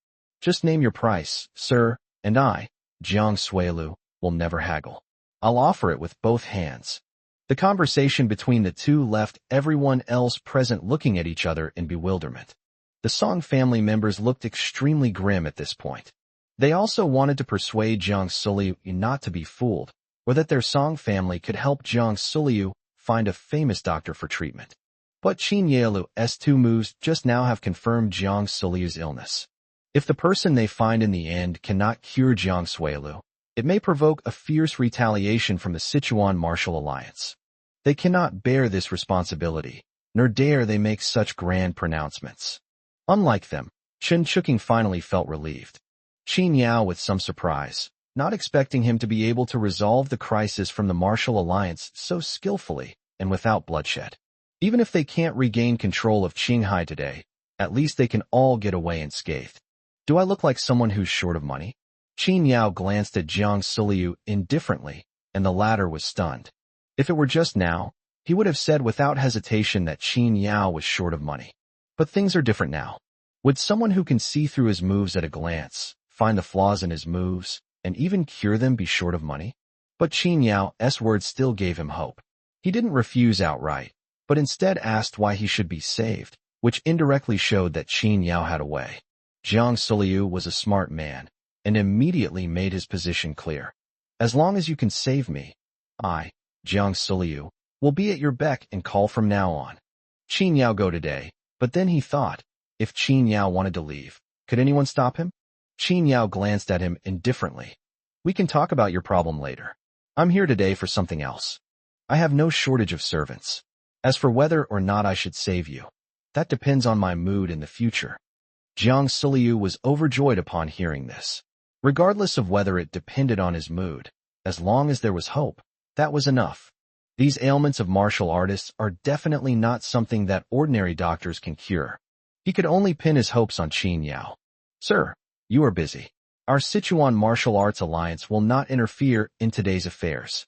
S1: Just name your price, sir, and I, Jiang Suilu, will never haggle. I'll offer it with both hands." The conversation between the two left everyone else present looking at each other in bewilderment. The Song family members looked extremely grim at this point. They also wanted to persuade Jiang Suliu not to be fooled, or that their Song family could help Jiang Suliu find a famous doctor for treatment. But Qin Yao's two moves just now have confirmed Jiang Suliu's illness. If the person they find in the end cannot cure Jiang Suilu, it may provoke a fierce retaliation from the Sichuan Martial Alliance. They cannot bear this responsibility, nor dare they make such grand pronouncements. Unlike them, Chen Chuking finally felt relieved. Qin Yao with some surprise, not expecting him to be able to resolve the crisis from the Martial Alliance so skillfully and without bloodshed. Even if they can't regain control of Qinghai today, at least they can all get away unscathed. Do I look like someone who's short of money? Qin Yao glanced at Jiang Suliu indifferently, and the latter was stunned. If it were just now, he would have said without hesitation that Qin Yao was short of money. But things are different now. Would someone who can see through his moves at a glance, find the flaws in his moves, and even cure them be short of money? But Qin Yao's words still gave him hope. He didn't refuse outright, but instead asked why he should be saved, which indirectly showed that Qin Yao had a way. Jiang Suliu was a smart man, and immediately made his position clear. As long as you can save me, I, Jiang Suliu, will be at your beck and call from now on. Qin Yao go today, but then he thought, if Qin Yao wanted to leave, could anyone stop him? Qin Yao glanced at him indifferently. We can talk about your problem later. I'm here today for something else. I have no shortage of servants. As for whether or not I should save you, that depends on my mood in the future. Jiang Suliu was overjoyed upon hearing this. Regardless of whether it depended on his mood, as long as there was hope, that was enough. These ailments of martial artists are definitely not something that ordinary doctors can cure. He could only pin his hopes on Qin Yao. Sir, you are busy. Our Sichuan Martial Arts Alliance will not interfere in today's affairs.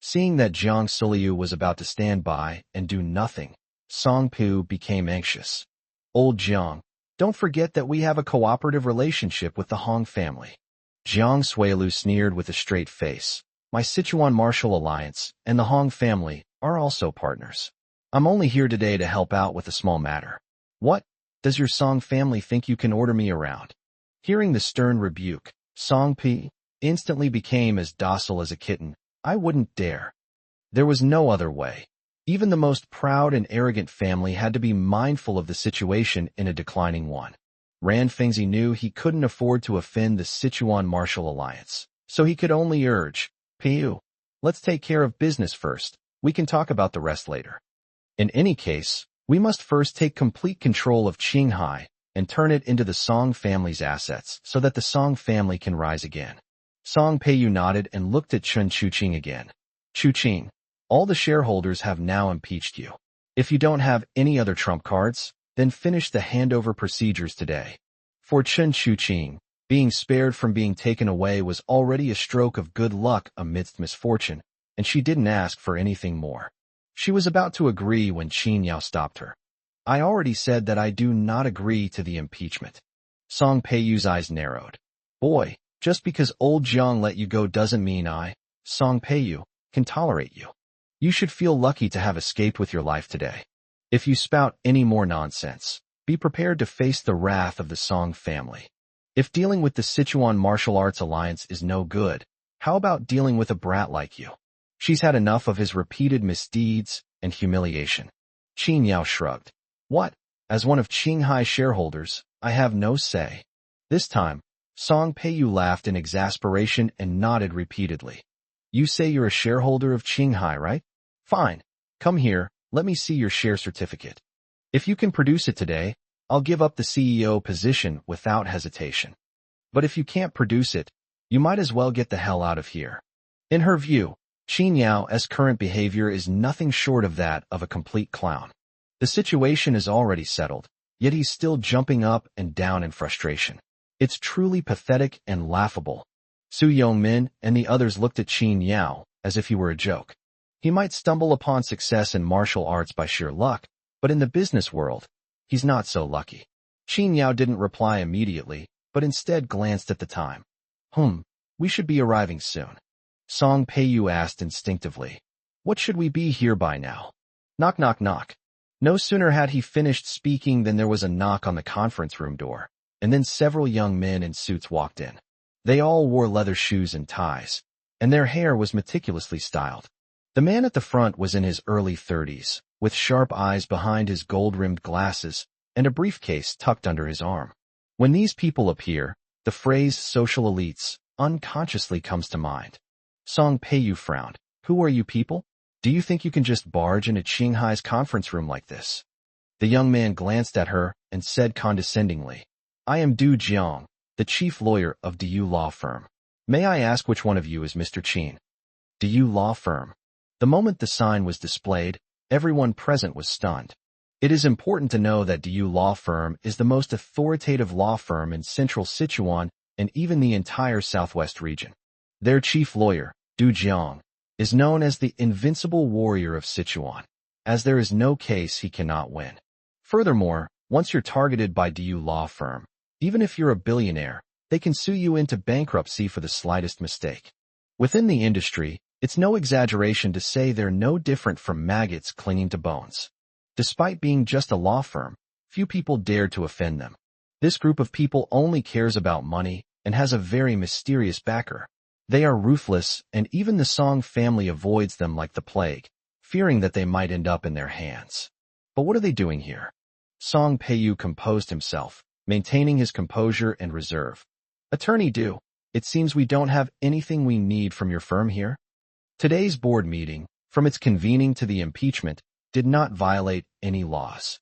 S1: Seeing that Jiang Suliu was about to stand by and do nothing, Song Pu became anxious. Old Jiang, don't forget that we have a cooperative relationship with the Hong family. Jiang Suilu sneered with a straight face. My Sichuan Martial Alliance and the Hong family are also partners. I'm only here today to help out with a small matter. What? Does your Song family think you can order me around? Hearing the stern rebuke, Song Pi instantly became as docile as a kitten. I wouldn't dare. There was no other way. Even the most proud and arrogant family had to be mindful of the situation in a declining one. Ran Fengzi knew he couldn't afford to offend the Sichuan Martial Alliance, so he could only urge, Piu, let's take care of business first. We can talk about the rest later. In any case, we must first take complete control of Qinghai and turn it into the Song family's assets so that the Song family can rise again. Song Peiyu nodded and looked at Chen Chuqing again. Chuqing, all the shareholders have now impeached you. If you don't have any other trump cards, then finish the handover procedures today. For Chen Chuqing, being spared from being taken away was already a stroke of good luck amidst misfortune, and she didn't ask for anything more. She was about to agree when Qin Yao stopped her. I already said that I do not agree to the impeachment. Song Peiyu's eyes narrowed. Boy, just because old Jiang let you go doesn't mean I, Song Peiyu, can tolerate you. You should feel lucky to have escaped with your life today. If you spout any more nonsense, be prepared to face the wrath of the Song family. If dealing with the Sichuan Martial Arts Alliance is no good, how about dealing with a brat like you? She's had enough of his repeated misdeeds and humiliation. Qin Yao shrugged. What? As one of Qinghai's shareholders, I have no say. This time, Song Peiyu laughed in exasperation and nodded repeatedly. You say you're a shareholder of Qinghai, right? Fine. Come here, let me see your share certificate. If you can produce it today, I'll give up the CEO position without hesitation. But if you can't produce it, you might as well get the hell out of here. In her view, Qin Yao's current behavior is nothing short of that of a complete clown. The situation is already settled, yet he's still jumping up and down in frustration. It's truly pathetic and laughable. Su Yongmin and the others looked at Qin Yao as if he were a joke. He might stumble upon success in martial arts by sheer luck, but in the business world, he's not so lucky. Qin Yao didn't reply immediately, but instead glanced at the time. We should be arriving soon. Song Peiyu asked instinctively. What should we be here by now? Knock, knock, knock. No sooner had he finished speaking than there was a knock on the conference room door, and then several young men in suits walked in. They all wore leather shoes and ties, and their hair was meticulously styled. The man at the front was in his early 30s, with sharp eyes behind his gold-rimmed glasses and a briefcase tucked under his arm. When these people appear, the phrase social elites unconsciously comes to mind. Song Peiyu frowned. Who are you people? Do you think you can just barge into Qinghai's conference room like this? The young man glanced at her and said condescendingly, I am Du Jiang, the chief lawyer of Du Law Firm. May I ask which one of you is Mr. Qin? Du Law Firm. The moment the sign was displayed, everyone present was stunned. It is important to know that Du Law Firm is the most authoritative law firm in central Sichuan and even the entire southwest region. Their chief lawyer, Du Jiang, is known as the invincible warrior of Sichuan, as there is no case he cannot win. Furthermore, once you're targeted by Du Law Firm, even if you're a billionaire, they can sue you into bankruptcy for the slightest mistake. Within the industry, it's no exaggeration to say they're no different from maggots clinging to bones. Despite being just a law firm, few people dare to offend them. This group of people only cares about money and has a very mysterious backer. They are ruthless, and even the Song family avoids them like the plague, fearing that they might end up in their hands. But what are they doing here? Song Peiyu composed himself, maintaining his composure and reserve. Attorney Du, it seems we don't have anything we need from your firm here. Today's board meeting, from its convening to the impeachment, did not violate any laws.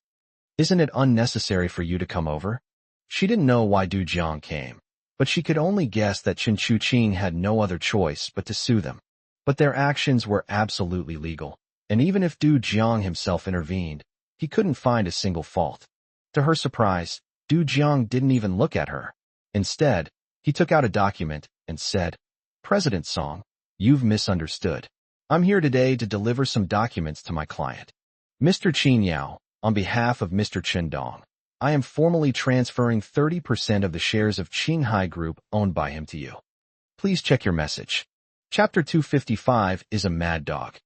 S1: Isn't it unnecessary for you to come over? She didn't know why Du Jiang came, but she could only guess that Chen Chuqing had no other choice but to sue them. But their actions were absolutely legal, and even if Du Jiang himself intervened, he couldn't find a single fault. To her surprise, Du Jiang didn't even look at her. Instead, he took out a document and said, President Song, you've misunderstood. I'm here today to deliver some documents to my client. Mr. Qin Yao, on behalf of Mr. Chen Dong, I am formally transferring 30% of the shares of Qinghai Group owned by him to you. Please check your message. Chapter 255 is a mad dog.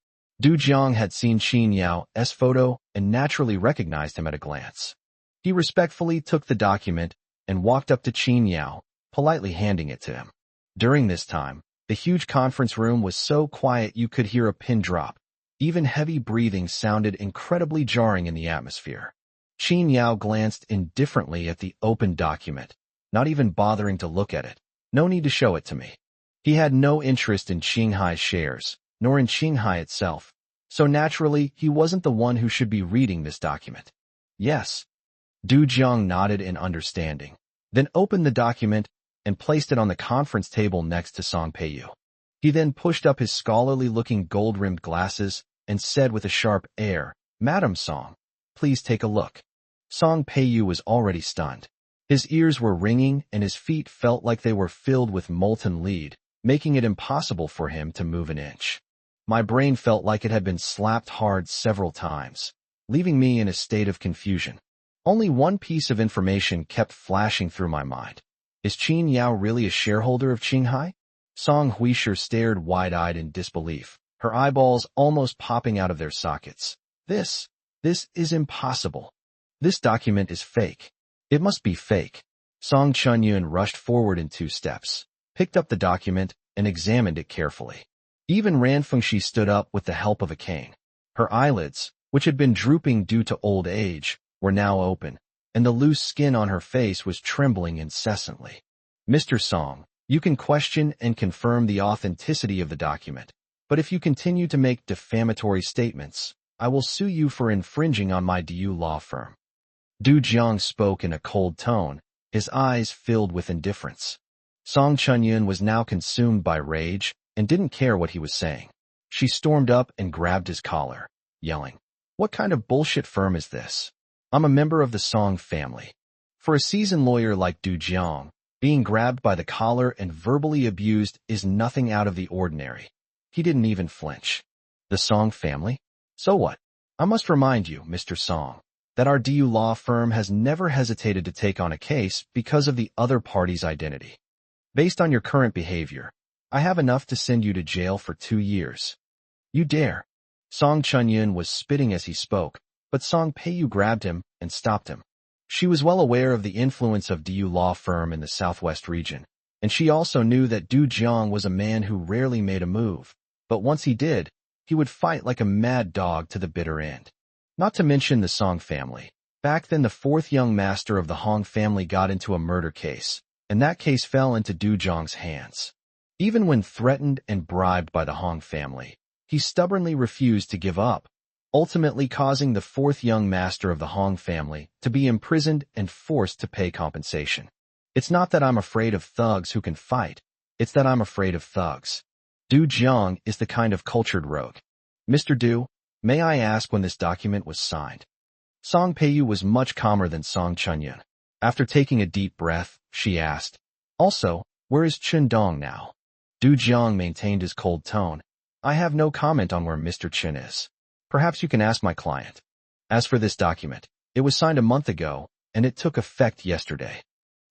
S1: Du Jiang had seen Qin Yao's photo and naturally recognized him at a glance. He respectfully took the document and walked up to Qin Yao, politely handing it to him. During this time, the huge conference room was so quiet you could hear a pin drop. Even heavy breathing sounded incredibly jarring in the atmosphere. Qin Yao glanced indifferently at the open document, not even bothering to look at it. No need to show it to me. He had no interest in Qinghai's shares, nor in Qinghai itself, so naturally he wasn't the one who should be reading this document. Yes. Du Jiang nodded in understanding, then opened the document and placed it on the conference table next to Song Peiyu. He then pushed up his scholarly-looking gold-rimmed glasses and said with a sharp air, Madam Song, please take a look. Song Peiyu was already stunned. His ears were ringing and his feet felt like they were filled with molten lead, making it impossible for him to move an inch. My brain felt like it had been slapped hard several times, leaving me in a state of confusion. Only one piece of information kept flashing through my mind. Is Qin Yao really a shareholder of Qinghai? Song Huisher stared wide-eyed in disbelief, her eyeballs almost popping out of their sockets. This is impossible. This document is fake. It must be fake. Song Chunyun rushed forward in 2 steps, picked up the document, and examined it carefully. Even Ran Fengxi stood up with the help of a cane. Her eyelids, which had been drooping due to old age, were now open, and the loose skin on her face was trembling incessantly. Mr. Song, you can question and confirm the authenticity of the document, but if you continue to make defamatory statements, I will sue you for infringing on my DU law firm. Du Jiang spoke in a cold tone, his eyes filled with indifference. Song Chunyun was now consumed by rage and didn't care what he was saying. She stormed up and grabbed his collar, yelling, "What kind of bullshit firm is this? I'm a member of the Song family." For a seasoned lawyer like Du Jiang, being grabbed by the collar and verbally abused is nothing out of the ordinary. He didn't even flinch. The Song family? So what? I must remind you, Mr. Song, that our DU law firm has never hesitated to take on a case because of the other party's identity. Based on your current behavior, I have enough to send you to jail for 2 years. You dare. Song Chunyun was spitting as he spoke, but Song Peiyu grabbed him and stopped him. She was well aware of the influence of DU law firm in the southwest region, and she also knew that Du Jiang was a man who rarely made a move, but once he did, he would fight like a mad dog to the bitter end. Not to mention the Song family. Back then the 4th young master of the Hong family got into a murder case, and that case fell into Du Jiang's hands. Even when threatened and bribed by the Hong family, he stubbornly refused to give up, ultimately causing the 4th young master of the Hong family to be imprisoned and forced to pay compensation. It's not that I'm afraid of thugs who can fight, it's that I'm afraid of thugs. Du Jiang is the kind of cultured rogue. Mr. Du, may I ask when this document was signed? Song Peiyu was much calmer than Song Chunyun. After taking a deep breath, she asked, "Also, where is Chen Dong now?" Du Jiang maintained his cold tone. "I have no comment on where Mr. Chen is. Perhaps you can ask my client. As for this document, it was signed a month ago, and it took effect yesterday."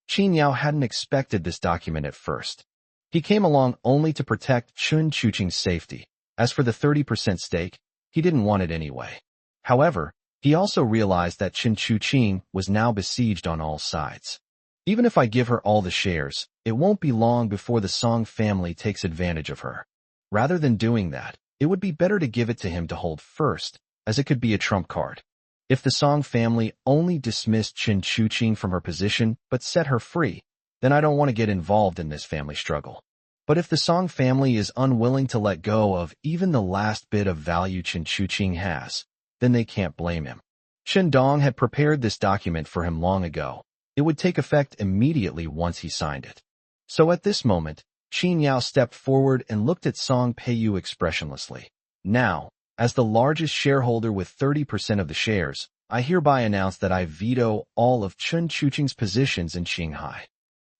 S1: Qin Yao hadn't expected this document at first. He came along only to protect Chun Chuqing's safety. As for the 30% stake, he didn't want it anyway. However, he also realized that Chen Chuqing was now besieged on all sides. Even if I give her all the shares, it won't be long before the Song family takes advantage of her. Rather than doing that, it would be better to give it to him to hold first, as it could be a trump card. If the Song family only dismissed Chen Chuqing from her position but set her free, then I don't want to get involved in this family struggle. But if the Song family is unwilling to let go of even the last bit of value Chen Chuqing has, then they can't blame him. Chen Dong had prepared this document for him long ago. It would take effect immediately once he signed it. So at this moment, Qin Yao stepped forward and looked at Song Peiyu expressionlessly. "Now, as the largest shareholder with 30% of the shares, I hereby announce that I veto all of Chen Chuqing's positions in Qinghai.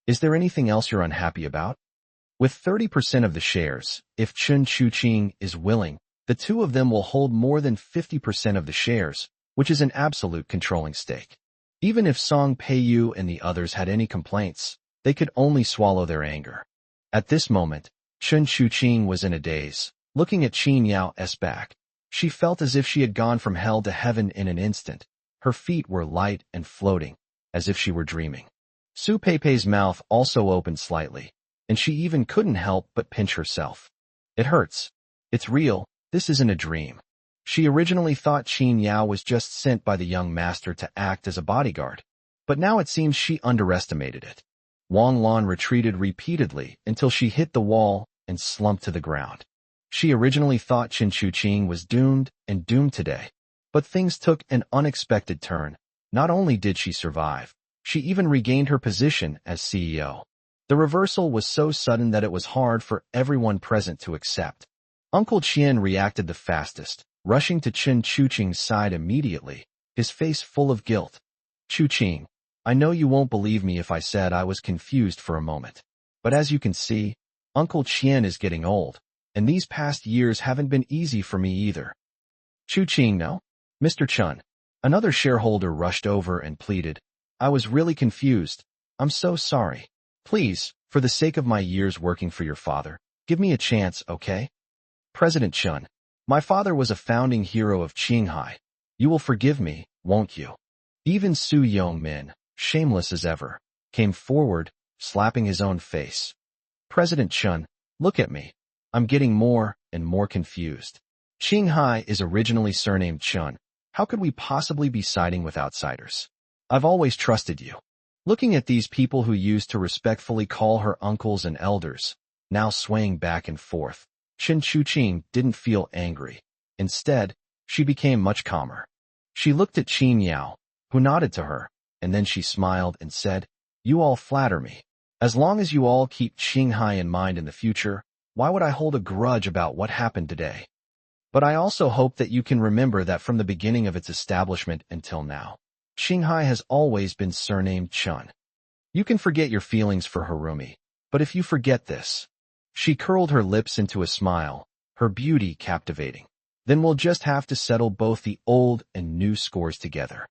S1: Is there anything else you're unhappy about?" With 30% of the shares, if Chen Chuqing is willing, the two of them will hold more than 50% of the shares, which is an absolute controlling stake. Even if Song Peiyu and the others had any complaints, they could only swallow their anger. At this moment, Chen Chuqing was in a daze, looking at Qin Yao's back. She felt as if she had gone from hell to heaven in an instant. Her feet were light and floating, as if she were dreaming. Su Peipei's mouth also opened slightly, and she even couldn't help but pinch herself. "It hurts. It's real, this isn't a dream." She originally thought Qin Yao was just sent by the young master to act as a bodyguard, but now it seems she underestimated it. Wang Lan retreated repeatedly until she hit the wall and slumped to the ground. She originally thought Chen Chuqing was doomed and doomed today, but things took an unexpected turn. Not only did she survive, she even regained her position as CEO. The reversal was so sudden that it was hard for everyone present to accept. Uncle Qian reacted the fastest, rushing to Chen Chuqing's side immediately, his face full of guilt. "Chuqing, I know you won't believe me if I said I was confused for a moment. But as you can see, Uncle Qian is getting old, and these past years haven't been easy for me either." "Chuqing, no? Mr. Chun." Another shareholder rushed over and pleaded, "I was really confused. I'm so sorry. Please, for the sake of my years working for your father, give me a chance, okay?" "President Chun, my father was a founding hero of Qinghai. You will forgive me, won't you?" Even Su Yongmin, shameless as ever, came forward, slapping his own face. President Chun, look at me. I'm getting more and more confused. Qinghai is originally surnamed Chun. How could we possibly be siding with outsiders? I've always trusted you. Looking at these people who used to respectfully call her uncles and elders, now swaying back and forth, Chen Chuqing didn't feel angry. Instead, she became much calmer. She looked at Qin Yao, who nodded to her, and then she smiled and said, "You all flatter me. As long as you all keep Qinghai in mind in the future, why would I hold a grudge about what happened today? But I also hope that you can remember that from the beginning of its establishment until now, Qinghai has always been surnamed Chun. You can forget your feelings for Harumi, but if you forget this," she curled her lips into a smile, her beauty captivating, "then we'll just have to settle both the old and new scores together."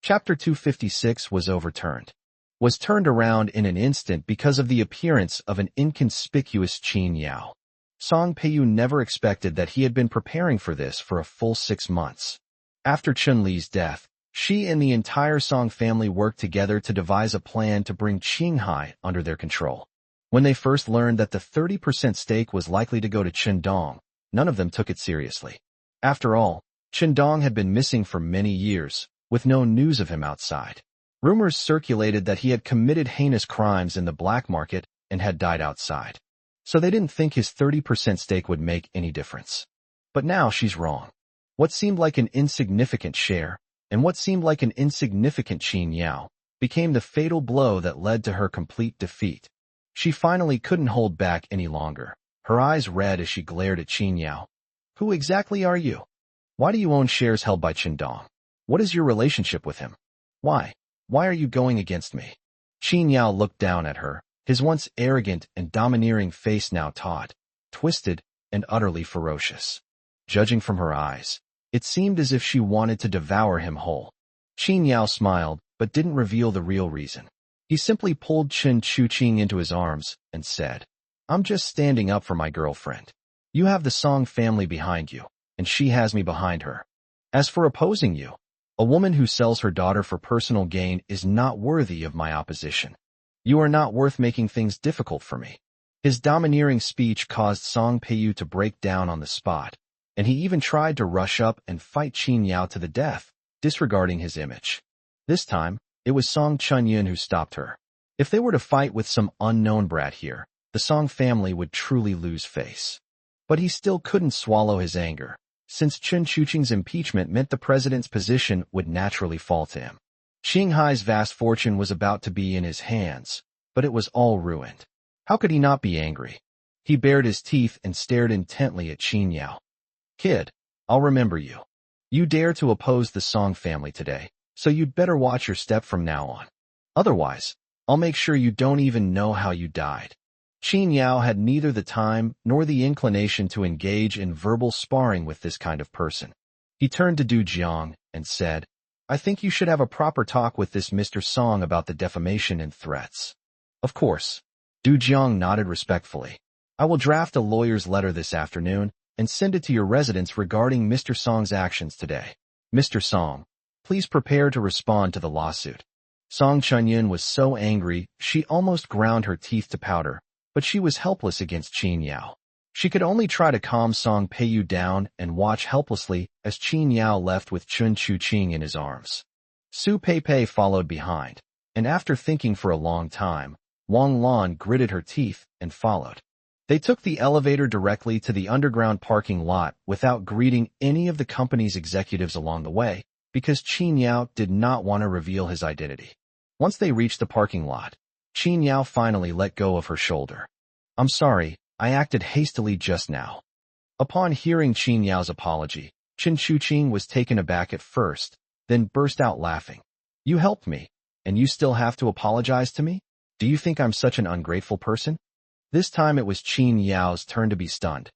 S1: Chapter 256 was turned around in an instant because of the appearance of an inconspicuous Qin Yao. Song Peiyu never expected that he had been preparing for this for a full 6 months. After Chun-Li's death, she and the entire Song family worked together to devise a plan to bring Qinghai under their control. When they first learned that the 30% stake was likely to go to Chen Dong, none of them took it seriously. After all, Chen Dong had been missing for many years, with no news of him outside. Rumors circulated that he had committed heinous crimes in the black market and had died outside. So they didn't think his 30% stake would make any difference. But now she's wrong. What seemed like an insignificant share, and what seemed like an insignificant Qin Yao, became the fatal blow that led to her complete defeat. She finally couldn't hold back any longer, her eyes red as she glared at Qin Yao. "Who exactly are you? Why do you own shares held by Chen Dong? What is your relationship with him? Why are you going against me?" Qin Yao looked down at her, his once arrogant and domineering face now taut, twisted, and utterly ferocious. Judging from her eyes, it seemed as if she wanted to devour him whole. Qin Yao smiled, but didn't reveal the real reason. He simply pulled Chen Chuqing into his arms and said, "I'm just standing up for my girlfriend. You have the Song family behind you, and she has me behind her. As for opposing you, a woman who sells her daughter for personal gain is not worthy of my opposition. You are not worth making things difficult for me." His domineering speech caused Song Peiyu to break down on the spot, and he even tried to rush up and fight Qin Yao to the death, disregarding his image. This time, it was Song Chunyun who stopped her. If they were to fight with some unknown brat here, the Song family would truly lose face. But he still couldn't swallow his anger, since Chen Chuqing's impeachment meant the president's position would naturally fall to him. Qinghai's vast fortune was about to be in his hands, but it was all ruined. How could he not be angry? He bared his teeth and stared intently at Qin Yao. "Kid, I'll remember you. You dare to oppose the Song family today, so you'd better watch your step from now on. Otherwise, I'll make sure you don't even know how you died." Qin Yao had neither the time nor the inclination to engage in verbal sparring with this kind of person. He turned to Du Jiang and said, "I think you should have a proper talk with this Mr. Song about the defamation and threats." "Of course." Du Jiang nodded respectfully. "I will draft a lawyer's letter this afternoon and send it to your residence regarding Mr. Song's actions today. Mr. Song, please prepare to respond to the lawsuit." Song Chunyun was so angry she almost ground her teeth to powder, but she was helpless against Qin Yao. She could only try to calm Song Peiyu down and watch helplessly as Qin Yao left with Chen Chuqing in his arms. Su Peipei followed behind, and after thinking for a long time, Wang Lan gritted her teeth and followed. They took the elevator directly to the underground parking lot without greeting any of the company's executives along the way, because Qin Yao did not want to reveal his identity. Once they reached the parking lot, Qin Yao finally let go of her shoulder. "I'm sorry, I acted hastily just now." Upon hearing Qin Yao's apology, Chen Chuqing was taken aback at first, then burst out laughing. "You helped me, and you still have to apologize to me? Do you think I'm such an ungrateful person?" This time it was Qin Yao's turn to be stunned.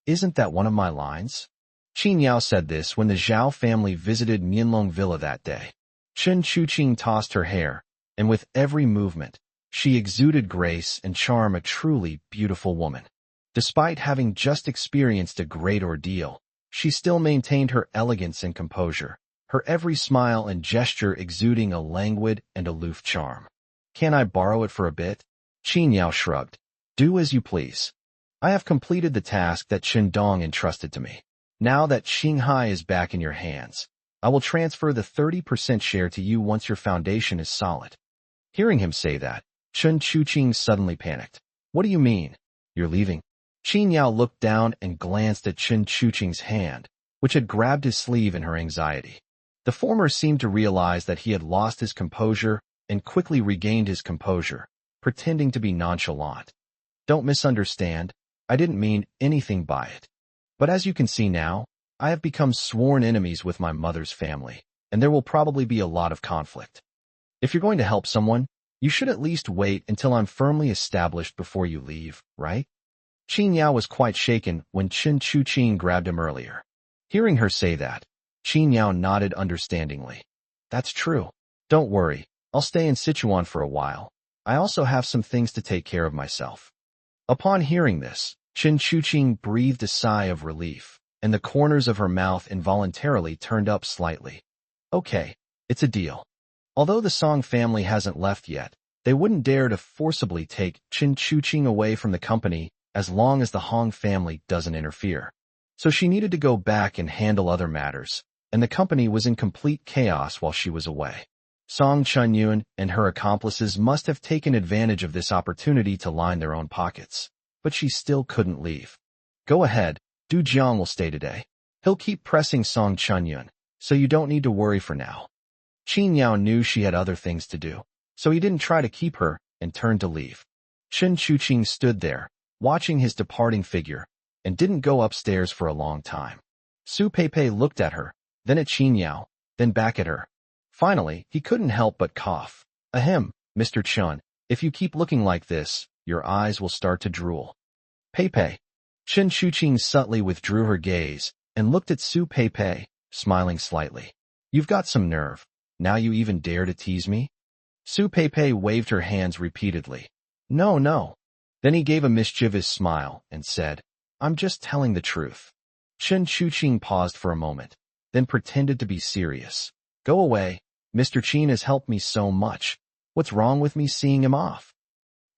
S1: "Isn't that one of my lines?" Qin Yao said this when the Zhao family visited Mianlong Villa that day. Chen Chuqing tossed her hair, and with every movement, she exuded grace and charm, a truly beautiful woman. Despite having just experienced a great ordeal, she still maintained her elegance and composure, her every smile and gesture exuding a languid and aloof charm. Can I borrow it for a bit? Qin Yao shrugged. Do as you please. I have completed the task that Chen Dong entrusted to me. Now that Qinghai is back in your hands, I will transfer the 30% share to you once your foundation is solid. Hearing him say that, Chen Chuqing suddenly panicked. What do you mean? You're leaving? Qin Yao looked down and glanced at Chen Chuqing's hand, which had grabbed his sleeve in her anxiety. The former seemed to realize that he had lost his composure and quickly regained his composure, pretending to be nonchalant. Don't misunderstand. I didn't mean anything by it. But as you can see now, I have become sworn enemies with my mother's family, and there will probably be a lot of conflict. If you're going to help someone, you should at least wait until I'm firmly established before you leave, right? Qin Yao was quite shaken when Chen Chuqing grabbed him earlier. Hearing her say that, Qin Yao nodded understandingly. That's true. Don't worry, I'll stay in Sichuan for a while. I also have some things to take care of myself. Upon hearing this, Chen Chuqing breathed a sigh of relief, and the corners of her mouth involuntarily turned up slightly. Okay, it's a deal. Although the Song family hasn't left yet, they wouldn't dare to forcibly take Chen Chuqing away from the company as long as the Hong family doesn't interfere. So she needed to go back and handle other matters, and the company was in complete chaos while she was away. Song Chunyuan and her accomplices must have taken advantage of this opportunity to line their own pockets, but she still couldn't leave. Go ahead, Du Jiang will stay today. He'll keep pressing Song Chunyuan, so you don't need to worry for now. Qin Yao knew she had other things to do, so he didn't try to keep her and turned to leave. Chen Chuqing stood there, watching his departing figure, and didn't go upstairs for a long time. Su Peipei looked at her, then at Qin Yao, then back at her. Finally, he couldn't help but cough. Ahem, Mr. Chun, if you keep looking like this, your eyes will start to drool. Peipei. Chen Chuqing subtly withdrew her gaze and looked at Su Peipei, smiling slightly. You've got some nerve. Now you even dare to tease me? Su Peipei waved her hands repeatedly. No. Then he gave a mischievous smile and said, I'm just telling the truth. Chen Chuqing paused for a moment, then pretended to be serious. Go away. Mr. Qin has helped me so much. What's wrong with me seeing him off?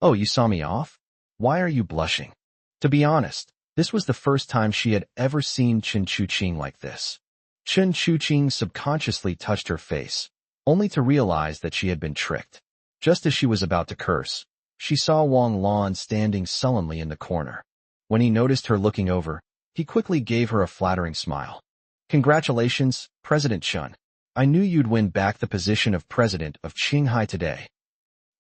S1: Oh, you saw me off? Why are you blushing? To be honest, this was the first time she had ever seen Chen Chuqing like this. Chen Chuqing subconsciously touched her face, only to realize that she had been tricked. Just as she was about to curse, she saw Wang Lan standing sullenly in the corner. When he noticed her looking over, he quickly gave her a flattering smile. Congratulations, President Chen. I knew you'd win back the position of president of Qinghai today.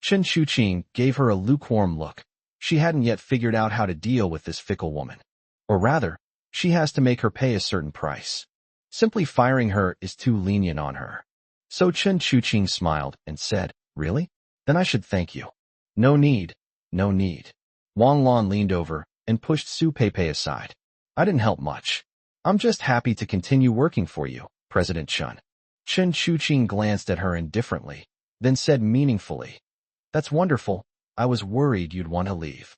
S1: Chen Chuqing gave her a lukewarm look. She hadn't yet figured out how to deal with this fickle woman. Or rather, she has to make her pay a certain price. Simply firing her is too lenient on her. So Chen Chuqing smiled and said, Really? Then I should thank you. No need. Wang Lan leaned over and pushed Su Peipei aside. I didn't help much. I'm just happy to continue working for you, President Chen. Chen Chuqing glanced at her indifferently, then said meaningfully, That's wonderful. I was worried you'd want to leave.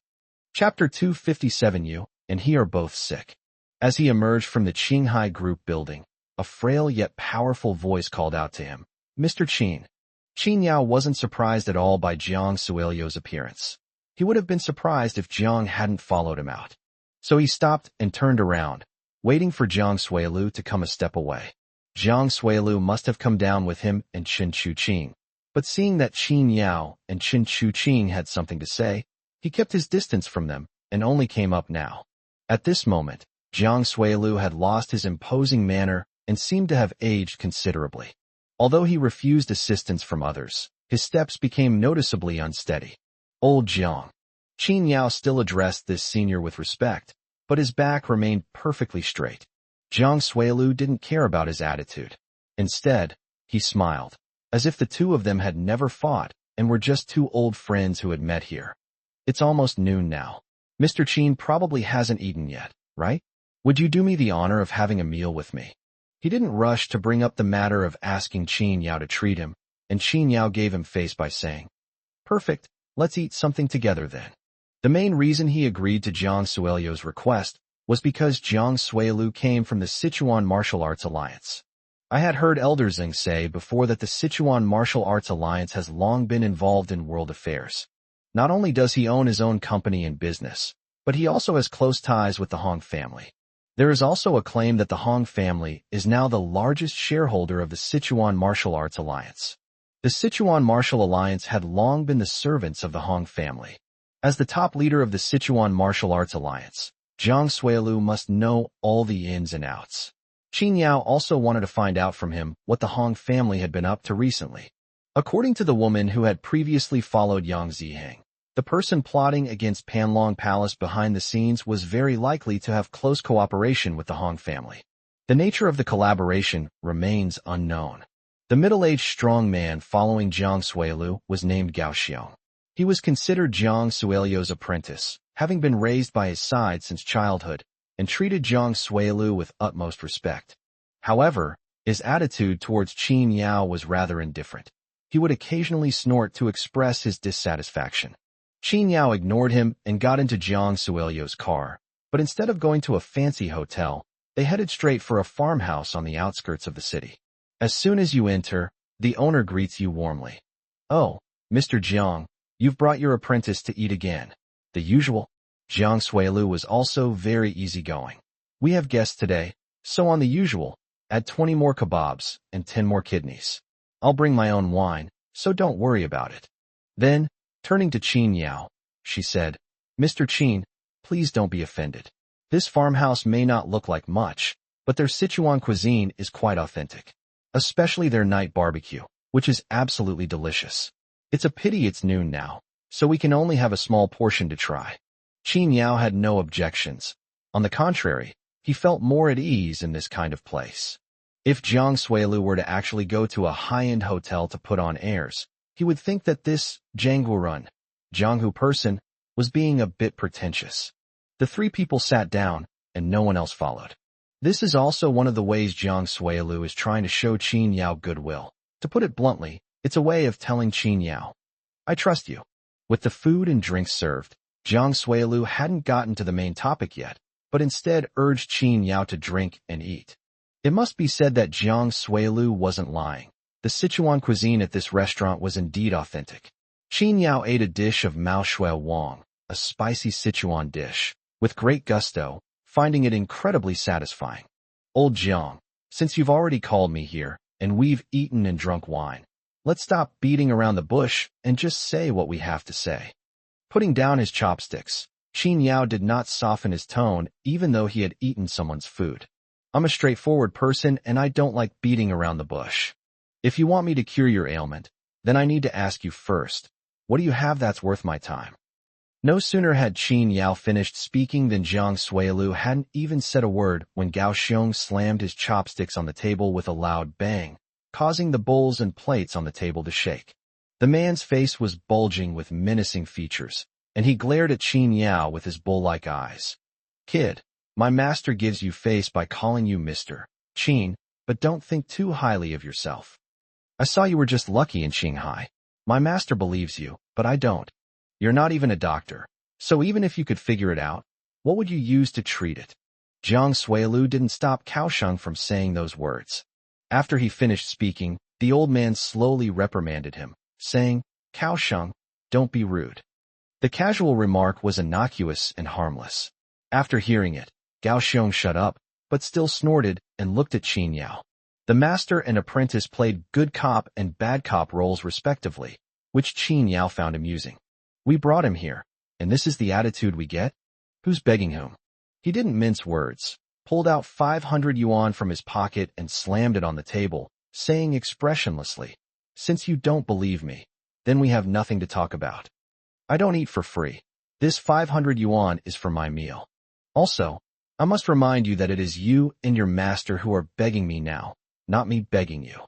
S1: Chapter 257. You and he are both sick. As he emerged from the Qinghai Group building, a frail yet powerful voice called out to him, Mr. Qin. Qin Yao wasn't surprised at all by Jiang Suelio's appearance. He would have been surprised if Jiang hadn't followed him out. So he stopped and turned around, waiting for Jiang Suelu to come a step away. Jiang Suelu must have come down with him and Chen Chuqing, but seeing that Qin Yao and Chen Chuqing had something to say, he kept his distance from them and only came up now. At this moment, Jiang Suelu had lost his imposing manner and seemed to have aged considerably. Although he refused assistance from others, his steps became noticeably unsteady. Old Jiang. Qin Yao still addressed this senior with respect, but his back remained perfectly straight. Jiang Suelu didn't care about his attitude. Instead, he smiled, as if the two of them had never fought and were just two old friends who had met here. It's almost noon now. Mr. Qin probably hasn't eaten yet, right? Would you do me the honor of having a meal with me? He didn't rush to bring up the matter of asking Qin Yao to treat him, and Qin Yao gave him face by saying, Perfect, let's eat something together then. The main reason he agreed to Jiang Suelio's request was because Jiang Suelu came from the Sichuan Martial Arts Alliance. I had heard Elder Zheng say before that the Sichuan Martial Arts Alliance has long been involved in world affairs. Not only does he own his own company and business, but he also has close ties with the Hong family. There is also a claim that the Hong family is now the largest shareholder of the Sichuan Martial Arts Alliance. The Sichuan Martial Alliance had long been the servants of the Hong family. As the top leader of the Sichuan Martial Arts Alliance, Jiang Suilu must know all the ins and outs. Qin Yao also wanted to find out from him what the Hong family had been up to recently. According to the woman who had previously followed Yang Ziheng, the person plotting against Panlong Palace behind the scenes was very likely to have close cooperation with the Hong family. The nature of the collaboration remains unknown. The middle-aged strong man following Jiang Suilu was named Gao Xiong. He was considered Jiang Suilu's apprentice, having been raised by his side since childhood, and treated Jiang Suilu with utmost respect. However, his attitude towards Qin Yao was rather indifferent. He would occasionally snort to express his dissatisfaction. Qin Yao ignored him and got into Jiang Suilu's car, but instead of going to a fancy hotel, they headed straight for a farmhouse on the outskirts of the city. As soon as you enter, the owner greets you warmly. "Oh, Mr. Jiang, you've brought your apprentice to eat again." The usual. Jiang Suilu was also very easygoing. "We have guests today, so on the usual, add 20 more kebabs and 10 more kidneys. I'll bring my own wine, so don't worry about it." Then, turning to Qin Yao, she said, "Mr. Qin, please don't be offended. This farmhouse may not look like much, but their Sichuan cuisine is quite authentic. Especially their night barbecue, which is absolutely delicious. It's a pity it's noon now, so we can only have a small portion to try." Qin Yao had no objections. On the contrary, he felt more at ease in this kind of place. If Jiang Suilu were to actually go to a high-end hotel to put on airs, he would think that this Jianghu person was being a bit pretentious. The three people sat down, and no one else followed. This is also one of the ways Jiang Suilu is trying to show Qin Yao goodwill. To put it bluntly, it's a way of telling Qin Yao, "I trust you." With the food and drinks served, Jiang Suilu hadn't gotten to the main topic yet, but instead urged Qin Yao to drink and eat. It must be said that Jiang Suilu wasn't lying. The Sichuan cuisine at this restaurant was indeed authentic. Qin Yao ate a dish of Mao Shui Wang, a spicy Sichuan dish, with great gusto, finding it incredibly satisfying. "Old Jiang, since you've already called me here, and we've eaten and drunk wine, let's stop beating around the bush and just say what we have to say." Putting down his chopsticks, Qin Yao did not soften his tone even though he had eaten someone's food. "I'm a straightforward person and I don't like beating around the bush. If you want me to cure your ailment, then I need to ask you first, what do you have that's worth my time?" No sooner had Qin Yao finished speaking than Jiang Suilu hadn't even said a word when Gao Xiong slammed his chopsticks on the table with a loud bang, causing the bowls and plates on the table to shake. The man's face was bulging with menacing features, and he glared at Qin Yao with his bull-like eyes. "Kid, my master gives you face by calling you Mr. Qin, but don't think too highly of yourself. I saw you were just lucky in Shanghai. My master believes you, but I don't. You're not even a doctor, so even if you could figure it out, what would you use to treat it?" Jiang Suilu didn't stop Kaosheng from saying those words. After he finished speaking, the old man slowly reprimanded him, saying, "Kaosheng, don't be rude." The casual remark was innocuous and harmless. After hearing it, Gao Xiong shut up, but still snorted and looked at Qin Yao. The master and apprentice played good cop and bad cop roles respectively, which Qin Yao found amusing. "We brought him here, and this is the attitude we get? Who's begging whom?" He didn't mince words, pulled out 500 yuan from his pocket and slammed it on the table, saying expressionlessly, "Since you don't believe me, then we have nothing to talk about. I don't eat for free. This 500 yuan is for my meal. Also, I must remind you that it is you and your master who are begging me now, not me begging you."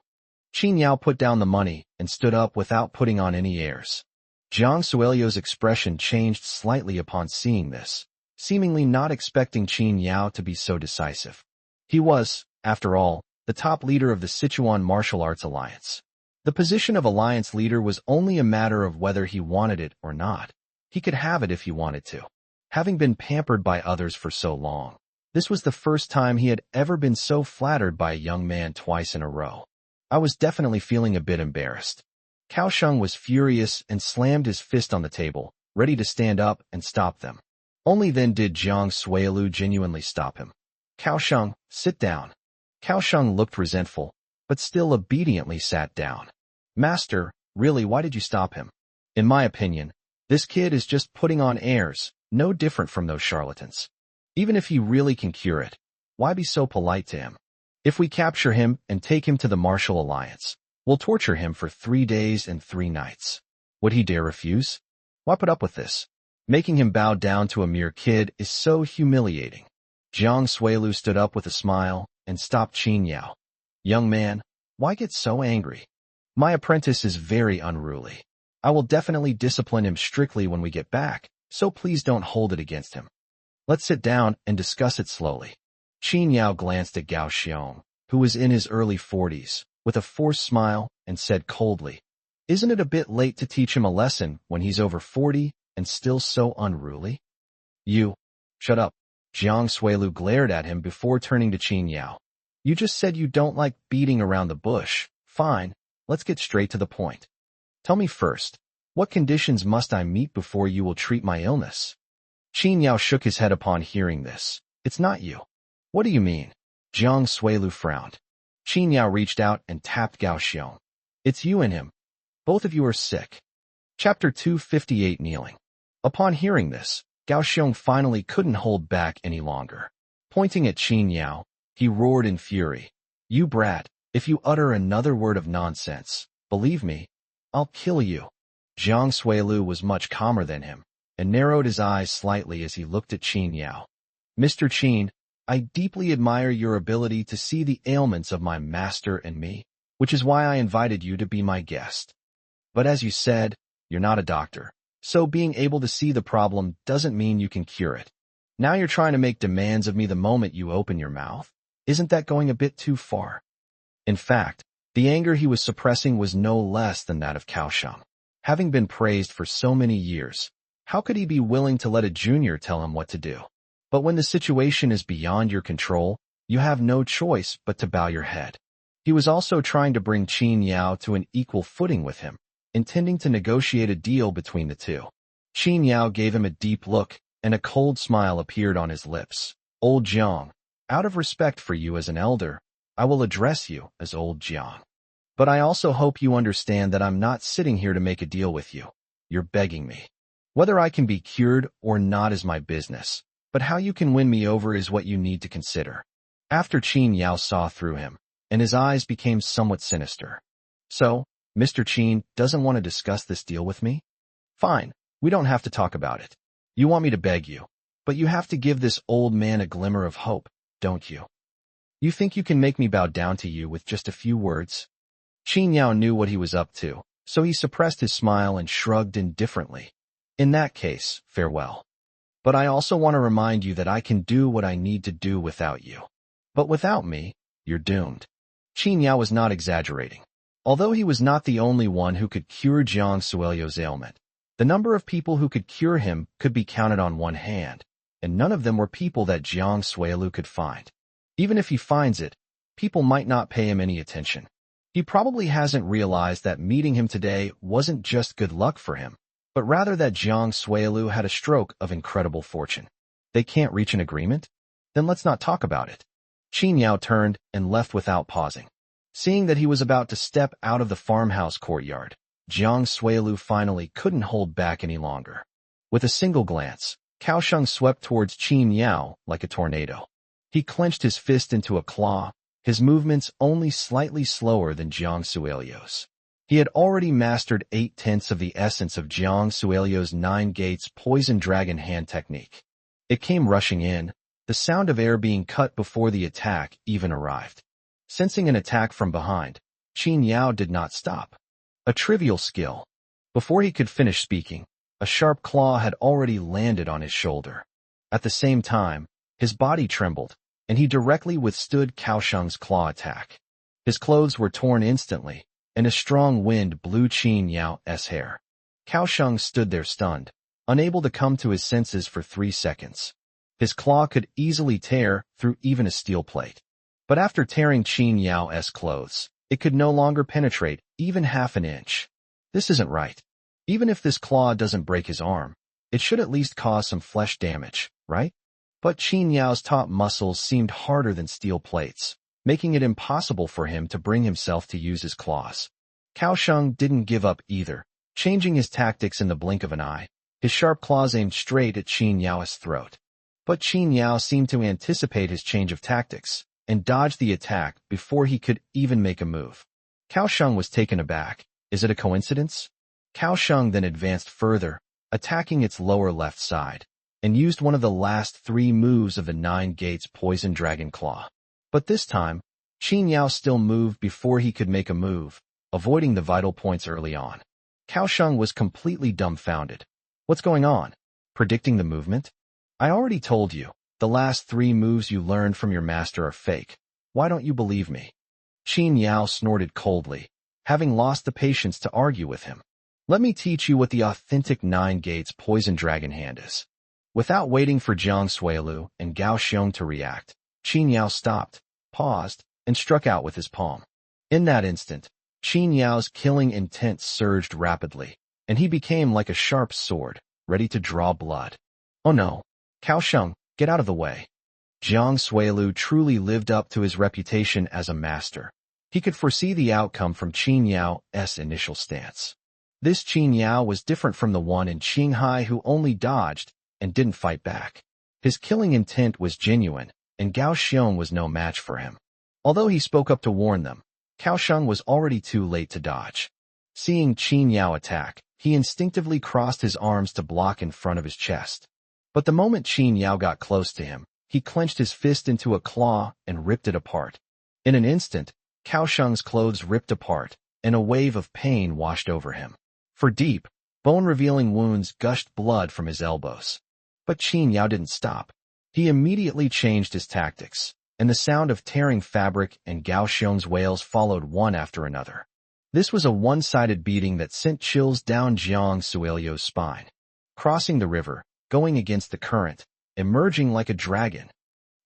S1: Qin Yao put down the money and stood up without putting on any airs. Jiang Suilu's expression changed slightly upon seeing this, seemingly not expecting Qin Yao to be so decisive. He was, after all, the top leader of the Sichuan Martial Arts Alliance. The position of alliance leader was only a matter of whether he wanted it or not. He could have it if he wanted to. Having been pampered by others for so long, This was the first time he had ever been so flattered by a young man twice in a row. I was definitely feeling a bit embarrassed. Kaohsiung was furious and slammed his fist on the table, ready to stand up and stop them. Only then did Jiang Suilu genuinely stop him. Kaohsiung, sit down. Kaohsiung looked resentful, but still obediently sat down. Master, really, why did you stop him? In my opinion, this kid is just putting on airs, no different from those charlatans. Even if he really can cure it, why be so polite to him? If we capture him and take him to the Martial Alliance, we'll torture him for 3 days and 3 nights. Would he dare refuse? Why put up with this? Making him bow down to a mere kid is so humiliating. Jiang Suilu stood up with a smile and stopped Qin Yao. Young man, why get so angry? My apprentice is very unruly. I will definitely discipline him strictly when we get back, so please don't hold it against him. Let's sit down and discuss it slowly. Qin Yao glanced at Gao Xiong, who was in his early 40s, with a forced smile, and said coldly, "Isn't it a bit late to teach him a lesson when he's over 40 and still so unruly?" You, shut up. Jiang Suilu glared at him before turning to Qin Yao. You just said you don't like beating around the bush. Fine, let's get straight to the point. Tell me first, what conditions must I meet before you will treat my illness? Qin Yao shook his head upon hearing this. It's not you. What do you mean? Jiang Suilu frowned. Qin Yao reached out and tapped Gao Xiong. It's you and him. Both of you are sick. Chapter 258 Kneeling. Upon hearing this, Gao Xiong finally couldn't hold back any longer. Pointing at Qin Yao, he roared in fury. You brat, if you utter another word of nonsense, believe me, I'll kill you. Jiang Suilu was much calmer than him, and narrowed his eyes slightly as he looked at Qin Yao. Mr. Qin, I deeply admire your ability to see the ailments of my master and me, which is why I invited you to be my guest. But as you said, you're not a doctor, so being able to see the problem doesn't mean you can cure it. Now you're trying to make demands of me the moment you open your mouth. Isn't that going a bit too far? In fact, the anger he was suppressing was no less than that of Kaohsiung. Having been praised for so many years, how could he be willing to let a junior tell him what to do? But when the situation is beyond your control, you have no choice but to bow your head. He was also trying to bring Qin Yao to an equal footing with him, intending to negotiate a deal between the two. Qin Yao gave him a deep look, and a cold smile appeared on his lips. Old Jiang, out of respect for you as an elder, I will address you as Old Jiang. But I also hope you understand that I'm not sitting here to make a deal with you. You're begging me. Whether I can be cured or not is my business, but how you can win me over is what you need to consider. After Qin Yao saw through him, and his eyes became somewhat sinister. So, Mr. Qin doesn't want to discuss this deal with me? Fine, we don't have to talk about it. You want me to beg you, but you have to give this old man a glimmer of hope, don't you? You think you can make me bow down to you with just a few words? Qin Yao knew what he was up to, so he suppressed his smile and shrugged indifferently. In that case, farewell. But I also want to remind you that I can do what I need to do without you. But without me, you're doomed. Qin Yao was not exaggerating. Although he was not the only one who could cure Jiang Suilu's ailment, the number of people who could cure him could be counted on one hand, and none of them were people that Jiang Suilu could find. Even if he finds it, people might not pay him any attention. He probably hasn't realized that meeting him today wasn't just good luck for him, but rather that Jiang Suilu had a stroke of incredible fortune. They can't reach an agreement? Then let's not talk about it. Qin Yao turned and left without pausing. Seeing that he was about to step out of the farmhouse courtyard, Jiang Suilu finally couldn't hold back any longer. With a single glance, Kaohsiung swept towards Qin Yao like a tornado. He clenched his fist into a claw, his movements only slightly slower than Jiang Suilu's. He had already mastered 8/10 of the essence of Jiang Suilu's 9 Gates Poison Dragon hand technique. It came rushing in, the sound of air being cut before the attack even arrived. Sensing an attack from behind, Qin Yao did not stop. A trivial skill. Before he could finish speaking, a sharp claw had already landed on his shoulder. At the same time, his body trembled, and he directly withstood Kaohsiung's claw attack. His clothes were torn instantly, and a strong wind blew Qin Yao's hair. Kaohsiung stood there stunned, unable to come to his senses for 3 seconds. His claw could easily tear through even a steel plate. But after tearing Qin Yao's clothes, it could no longer penetrate even half an inch. This isn't right. Even if this claw doesn't break his arm, it should at least cause some flesh damage, right? But Qin Yao's top muscles seemed harder than steel plates, making it impossible for him to bring himself to use his claws. Kaohsiung didn't give up either, changing his tactics in the blink of an eye. His sharp claws aimed straight at Qin Yao's throat. But Qin Yao seemed to anticipate his change of tactics and dodged the attack before he could even make a move. Kaohsiung was taken aback. Is it a coincidence? Kaohsiung then advanced further, attacking its lower left side, and used one of the last 3 moves of the 9 Gates Poison Dragon Claw. But this time, Qin Yao still moved before he could make a move, avoiding the vital points early on. Kaohsiung was completely dumbfounded. What's going on? Predicting the movement? I already told you, the last 3 moves you learned from your master are fake. Why don't you believe me? Qin Yao snorted coldly, having lost the patience to argue with him. Let me teach you what the authentic 9 Gates Poison Dragon Hand is. Without waiting for Jiang Suilu and Gao Xiong to react, Qin Yao stopped, paused, and struck out with his palm. In that instant, Qin Yao's killing intent surged rapidly, and he became like a sharp sword, ready to draw blood. Oh no! Kaohsiung, get out of the way. Jiang Suilu truly lived up to his reputation as a master. He could foresee the outcome from Qin Yao's initial stance. This Qin Yao was different from the one in Qinghai who only dodged and didn't fight back. His killing intent was genuine, and Gao Xiong was no match for him. Although he spoke up to warn them, Kaohsiung was already too late to dodge. Seeing Qin Yao attack, he instinctively crossed his arms to block in front of his chest. But the moment Qin Yao got close to him, he clenched his fist into a claw and ripped it apart. In an instant, Kaohsiung's clothes ripped apart, and a wave of pain washed over him. For deep, bone-revealing wounds gushed blood from his elbows. But Qin Yao didn't stop. He immediately changed his tactics, and the sound of tearing fabric and Gao Xiong's wails followed one after another. This was a one-sided beating that sent chills down Jiang Suilu's spine. Crossing the river, going against the current, emerging like a dragon.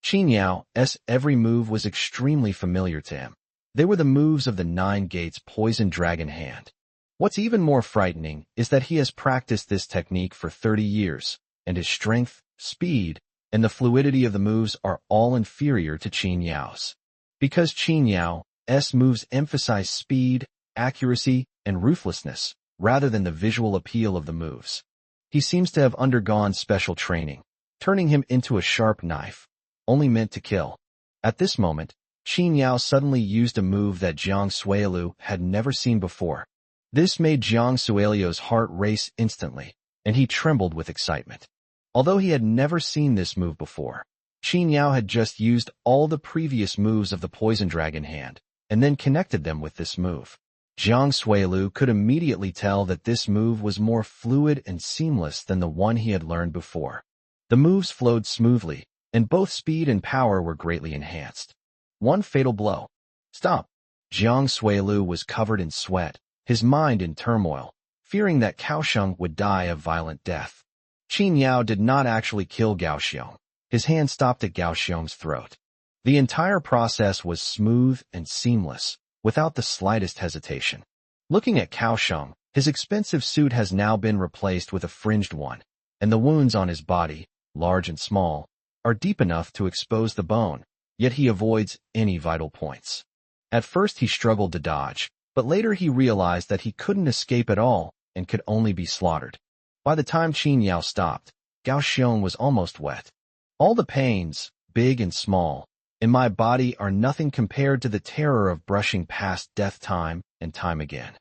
S1: Qin Yao's every move was extremely familiar to him. They were the moves of the 9 Gates Poison Dragon Hand. What's even more frightening is that he has practiced this technique for 30 years, and his strength, speed, and the fluidity of the moves are all inferior to Qin Yao's. Because Qin Yao's moves emphasize speed, accuracy, and ruthlessness, rather than the visual appeal of the moves. He seems to have undergone special training, turning him into a sharp knife, only meant to kill. At this moment, Qin Yao suddenly used a move that Jiang Suilu had never seen before. This made Jiang Suilu's heart race instantly, and he trembled with excitement. Although he had never seen this move before, Qin Yao had just used all the previous moves of the Poison Dragon Hand, and then connected them with this move. Jiang Suilu could immediately tell that this move was more fluid and seamless than the one he had learned before. The moves flowed smoothly, and both speed and power were greatly enhanced. One fatal blow. Stop! Jiang Suilu was covered in sweat, his mind in turmoil, fearing that Kaohsiung would die a violent death. Qin Yao did not actually kill Gao Xiong. His hand stopped at Gao Xiong's throat. The entire process was smooth and seamless, without the slightest hesitation. Looking at Kaohsiung, his expensive suit has now been replaced with a fringed one, and the wounds on his body, large and small, are deep enough to expose the bone, yet he avoids any vital points. At first he struggled to dodge, but later he realized that he couldn't escape at all and could only be slaughtered. By the time Qin Yao stopped, Gao Xiong was almost wet. All the pains, big and small, in my body are nothing compared to the terror of brushing past death time and time again.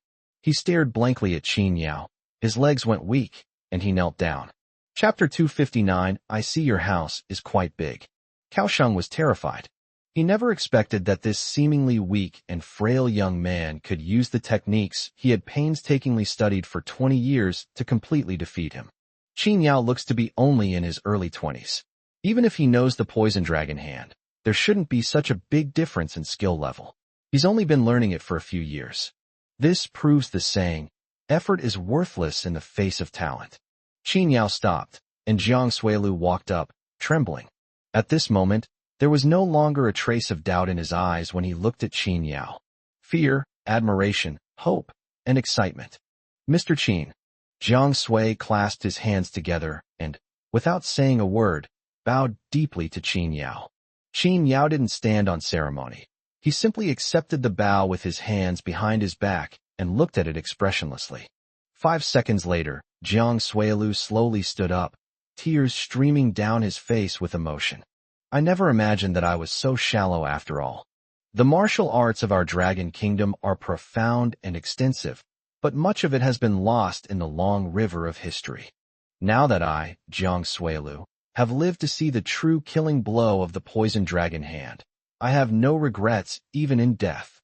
S1: He stared blankly at Qin Yao. His legs went weak, and he knelt down. Chapter 259, I see your house is quite big. Kaohsiung was terrified. He never expected that this seemingly weak and frail young man could use the techniques he had painstakingly studied for 20 years to completely defeat him. Qin Yao looks to be only in his early 20s. Even if he knows the Poison Dragon Hand, there shouldn't be such a big difference in skill level. He's only been learning it for a few years. This proves the saying, effort is worthless in the face of talent. Qin Yao stopped, and Jiang Suilu walked up, trembling. At this moment, there was no longer a trace of doubt in his eyes when he looked at Qin Yao. Fear, admiration, hope, and excitement. Mr. Qin. Jiang Sui clasped his hands together and, without saying a word, bowed deeply to Qin Yao. Qin Yao didn't stand on ceremony. He simply accepted the bow with his hands behind his back and looked at it expressionlessly. 5 seconds later, Jiang Suilu slowly stood up, tears streaming down his face with emotion. I never imagined that I was so shallow after all. The martial arts of our Dragon Kingdom are profound and extensive, but much of it has been lost in the long river of history. Now that I, Jiang Suilu, have lived to see the true killing blow of the poison dragon hand, I have no regrets even in death.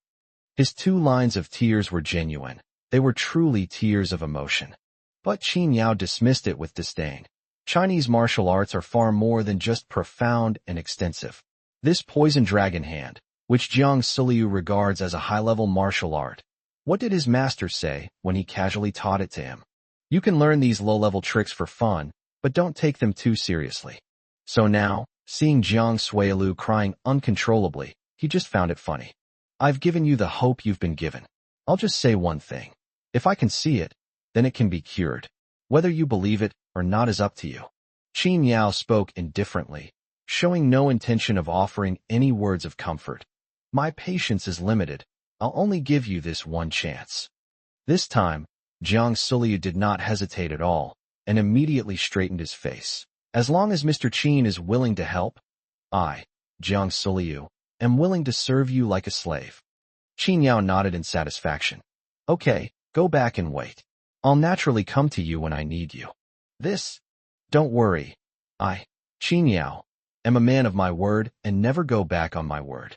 S1: His 2 lines of tears were genuine. They were truly tears of emotion. But Qin Yao dismissed it with disdain. Chinese martial arts are far more than just profound and extensive. This poison dragon hand, which Jiang Suliu regards as a high-level martial art, what did his master say when he casually taught it to him? You can learn these low-level tricks for fun, but don't take them too seriously. So now, seeing Jiang Suilu crying uncontrollably, he just found it funny. I've given you the hope you've been given. I'll just say one thing. If I can see it, then it can be cured. Whether you believe it or not is up to you. Qin Yao spoke indifferently, showing no intention of offering any words of comfort. My patience is limited. I'll only give you this one chance. This time, Jiang Suliu did not hesitate at all, and immediately straightened his face. As long as Mr. Qin is willing to help, I, Jiang Suliu, am willing to serve you like a slave. Qin Yao nodded in satisfaction. Okay, go back and wait. I'll naturally come to you when I need you. Don't worry. I, Qin Yao, am a man of my word and never go back on my word.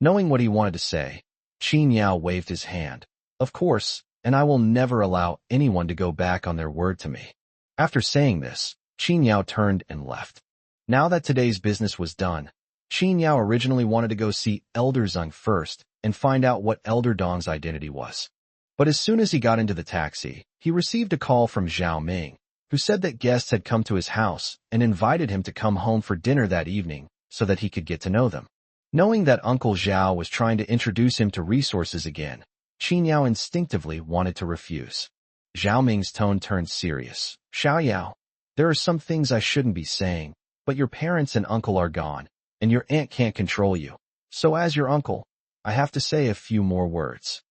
S1: Knowing what he wanted to say, Qin Yao waved his hand. Of course, and I will never allow anyone to go back on their word to me. After saying this, Qin Yao turned and left. Now that today's business was done, Qin Yao originally wanted to go see Elder Zeng first and find out what Elder Dong's identity was. But as soon as he got into the taxi, he received a call from Zhao Ming, who said that guests had come to his house and invited him to come home for dinner that evening so that he could get to know them. Knowing that Uncle Zhao was trying to introduce him to resources again, Qin Yao instinctively wanted to refuse. Zhao Ming's tone turned serious. Xiao Yao, there are some things I shouldn't be saying, but your parents and uncle are gone, and your aunt can't control you. So as your uncle, I have to say a few more words.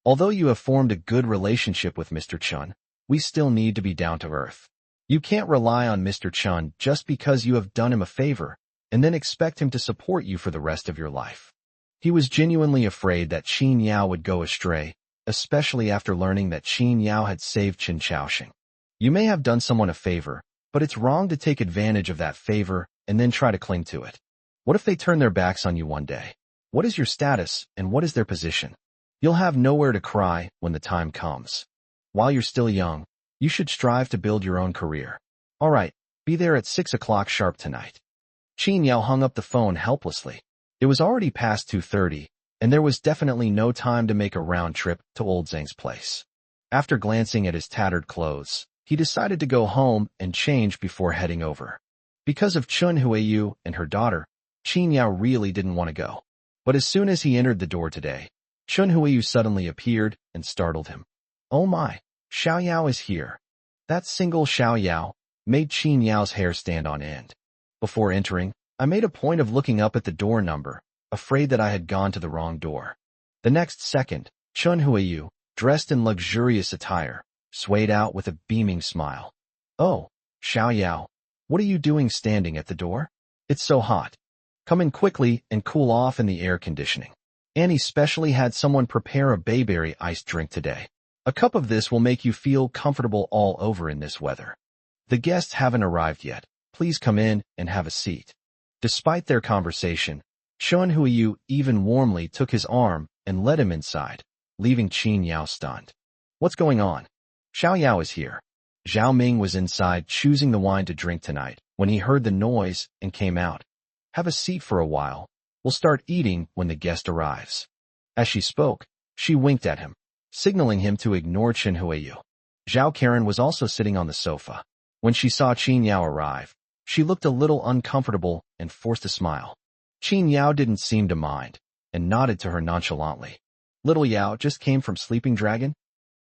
S1: Although you have formed a good relationship with Mr. Chun, we still need to be down to earth. You can't rely on Mr. Chun just because you have done him a favor, and then expect him to support you for the rest of your life. He was genuinely afraid that Qin Yao would go astray, especially after learning that Qin Yao had saved Qin Chaoxing. You may have done someone a favor, but it's wrong to take advantage of that favor and then try to cling to it. What if they turn their backs on you one day? What is your status and what is their position? You'll have nowhere to cry when the time comes. While you're still young, you should strive to build your own career. All right, be there at 6 o'clock sharp tonight. Qin Yao hung up the phone helplessly. It was already past 2:30, and there was definitely no time to make a round trip to Old Zhang's place. After glancing at his tattered clothes, he decided to go home and change before heading over. Because of Chun Huiyu and her daughter, Qin Yao really didn't want to go. But as soon as he entered the door today, Chun Huiyu suddenly appeared and startled him. Oh my, Xiao Yao is here. That single Xiao Yao made Qin Yao's hair stand on end. Before entering, I made a point of looking up at the door number, afraid that I had gone to the wrong door. The next second, Chun Huiyu, dressed in luxurious attire, swayed out with a beaming smile. Oh, Xiao Yao, what are you doing standing at the door? It's so hot. Come in quickly and cool off in the air conditioning. Annie specially had someone prepare a bayberry iced drink today. A cup of this will make you feel comfortable all over in this weather. The guests haven't arrived yet. Please come in and have a seat. Despite their conversation, Chun Huiyu even warmly took his arm and led him inside, leaving Qin Yao stunned. What's going on? Xiao Yao is here. Zhao Ming was inside choosing the wine to drink tonight when he heard the noise and came out. Have a seat for a while. We'll start eating when the guest arrives. As she spoke, she winked at him, signaling him to ignore Qin Huiyu. Zhao Karen was also sitting on the sofa. When she saw Qin Yao arrive, She looked a little uncomfortable and forced a smile. Qin Yao didn't seem to mind, and nodded to her nonchalantly. Little Yao just came from Sleeping Dragon?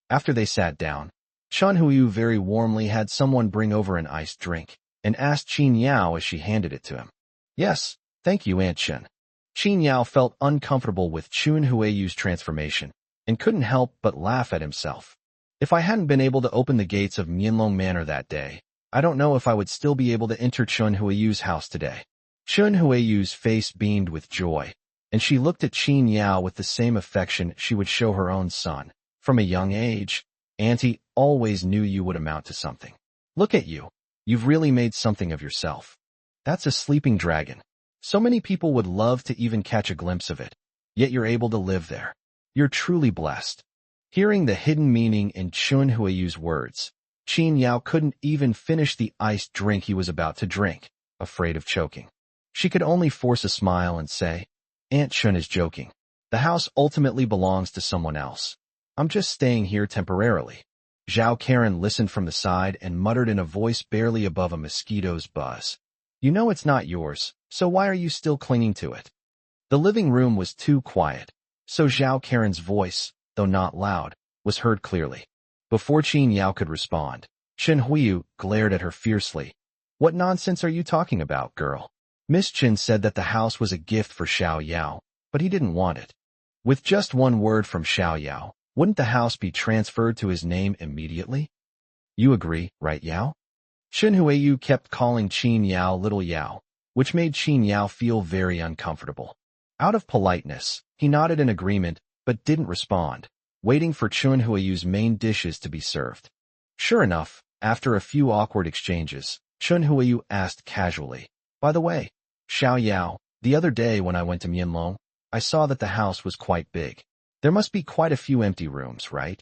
S1: After they sat down, Chun Huiyu very warmly had someone bring over an iced drink, and asked Qin Yao as she handed it to him. Yes, thank you, Aunt Chen. Qin Yao felt uncomfortable with Chun Huiyu's transformation, and couldn't help but laugh at himself. If I hadn't been able to open the gates of Mianlong Manor that day, I don't know if I would still be able to enter Chun Huiyu's house today. Chun Huiyu's face beamed with joy, and she looked at Qin Yao with the same affection she would show her own son. From a young age, Auntie always knew you would amount to something. Look at you. You've really made something of yourself. That's a sleeping dragon. So many people would love to even catch a glimpse of it, yet you're able to live there. You're truly blessed. Hearing the hidden meaning in Chun Huiyu's words, Qin Yao couldn't even finish the iced drink he was about to drink, afraid of choking. She could only force a smile and say, Aunt Chun is joking. The house ultimately belongs to someone else. I'm just staying here temporarily. Zhao Karen listened from the side and muttered in a voice barely above a mosquito's buzz. You know it's not yours, so why are you still clinging to it? The living room was too quiet, so Zhao Karen's voice, though not loud, was heard clearly. Before Qin Yao could respond, Chen Huiyu glared at her fiercely. What nonsense are you talking about, girl? Miss Chen said that the house was a gift for Xiao Yao, but he didn't want it. With just one word from Xiao Yao, wouldn't the house be transferred to his name immediately? You agree, right, Yao? Chen Huiyu kept calling Qin Yao Little Yao, which made Qin Yao feel very uncomfortable. Out of politeness, he nodded in agreement, but didn't respond, waiting for Chen Huiyu's main dishes to be served. Sure enough, after a few awkward exchanges, Chen Huiyu asked casually, By the way, Xiao Yao, the other day when I went to Mianlong, I saw that the house was quite big. There must be quite a few empty rooms, right?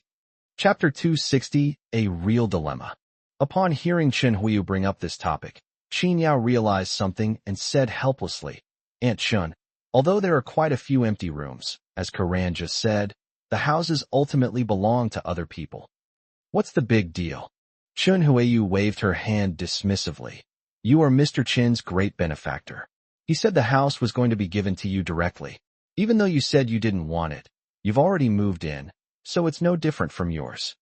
S1: Chapter 260, A Real Dilemma. Upon hearing Chen Huiyu bring up this topic, Qin Yao realized something and said helplessly, Aunt Chen, although there are quite a few empty rooms, as Karan just said, the houses ultimately belong to other people. What's the big deal? Chen Huiyu waved her hand dismissively. You are Mr. Chen's great benefactor. He said the house was going to be given to you directly. Even though you said you didn't want it, you've already moved in, so it's no different from yours.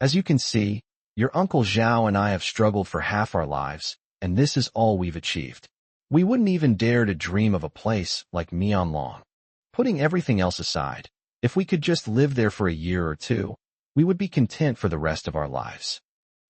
S1: As you can see, your Uncle Zhao and I have struggled for half our lives, and this is all we've achieved. We wouldn't even dare to dream of a place like Mianlong. Putting everything else aside, if we could just live there for a year or two, we would be content for the rest of our lives.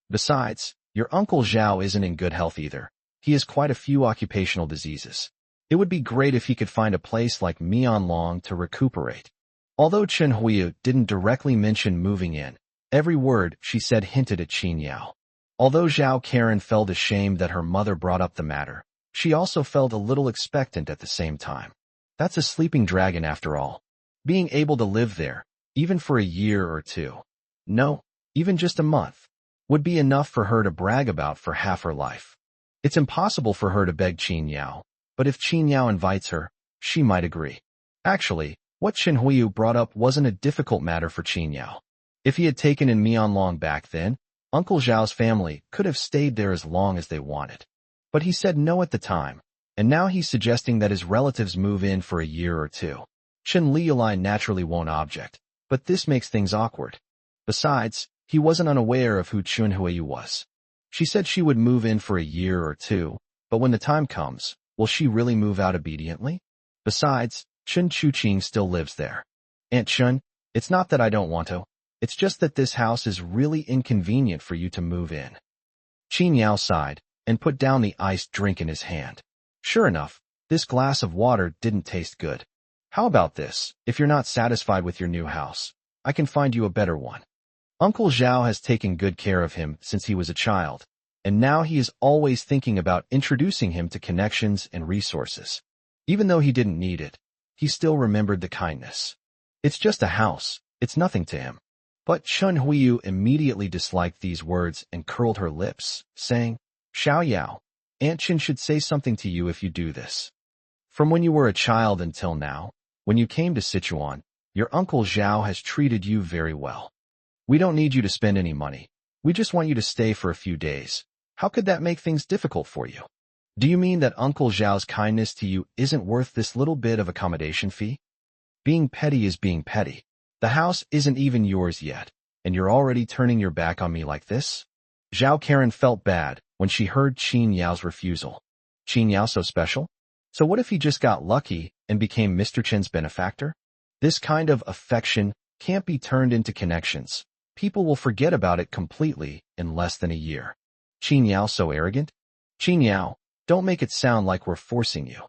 S1: Besides, your Uncle Zhao isn't in good health either. He has quite a few occupational diseases. It would be great if he could find a place like Mianlong to recuperate. Although Chen Huiyu didn't directly mention moving in, every word she said hinted at Qin Yao. Although Zhao Karen felt ashamed that her mother brought up the matter, she also felt a little expectant at the same time. That's a sleeping dragon after all. Being able to live there, even for a year or two, no, even just a month, would be enough for her to brag about for half her life. It's impossible for her to beg Qin Yao, but if Qin Yao invites her, she might agree. Actually, what Chen Huiyu brought up wasn't a difficult matter for Qin Yao. If he had taken in Mianlong back then, Uncle Zhao's family could have stayed there as long as they wanted. But he said no at the time, and now he's suggesting that his relatives move in for a year or two. Chen Liulai naturally won't object, but this makes things awkward. Besides, he wasn't unaware of who Chen Huiyu was. She said she would move in for a year or two, but when the time comes, will she really move out obediently? Besides, Chen Chuqing still lives there. Aunt Chen, it's not that I don't want to. It's just that this house is really inconvenient for you to move in. Qin Yao sighed and put down the iced drink in his hand. Sure enough, this glass of water didn't taste good. How about this? If you're not satisfied with your new house, I can find you a better one. Uncle Zhao has taken good care of him since he was a child, and now he is always thinking about introducing him to connections and resources. Even though he didn't need it, he still remembered the kindness. It's just a house, it's nothing to him. But Chen Huiyu immediately disliked these words and curled her lips, saying, Xiao Yao, Aunt Chen should say something to you if you do this. From when you were a child until now, when you came to Sichuan, your Uncle Zhao has treated you very well. We don't need you to spend any money. We just want you to stay for a few days. How could that make things difficult for you? Do you mean that Uncle Zhao's kindness to you isn't worth this little bit of accommodation fee? Being petty is being petty. The house isn't even yours yet, and you're already turning your back on me like this? Zhao Karen felt bad when she heard Qin Yao's refusal. Qin Yao so special? So what if he just got lucky and became Mr. Chen's benefactor? This kind of affection can't be turned into connections. People will forget about it completely in less than a year. Qin Yao so arrogant? Qin Yao, don't make it sound like we're forcing you.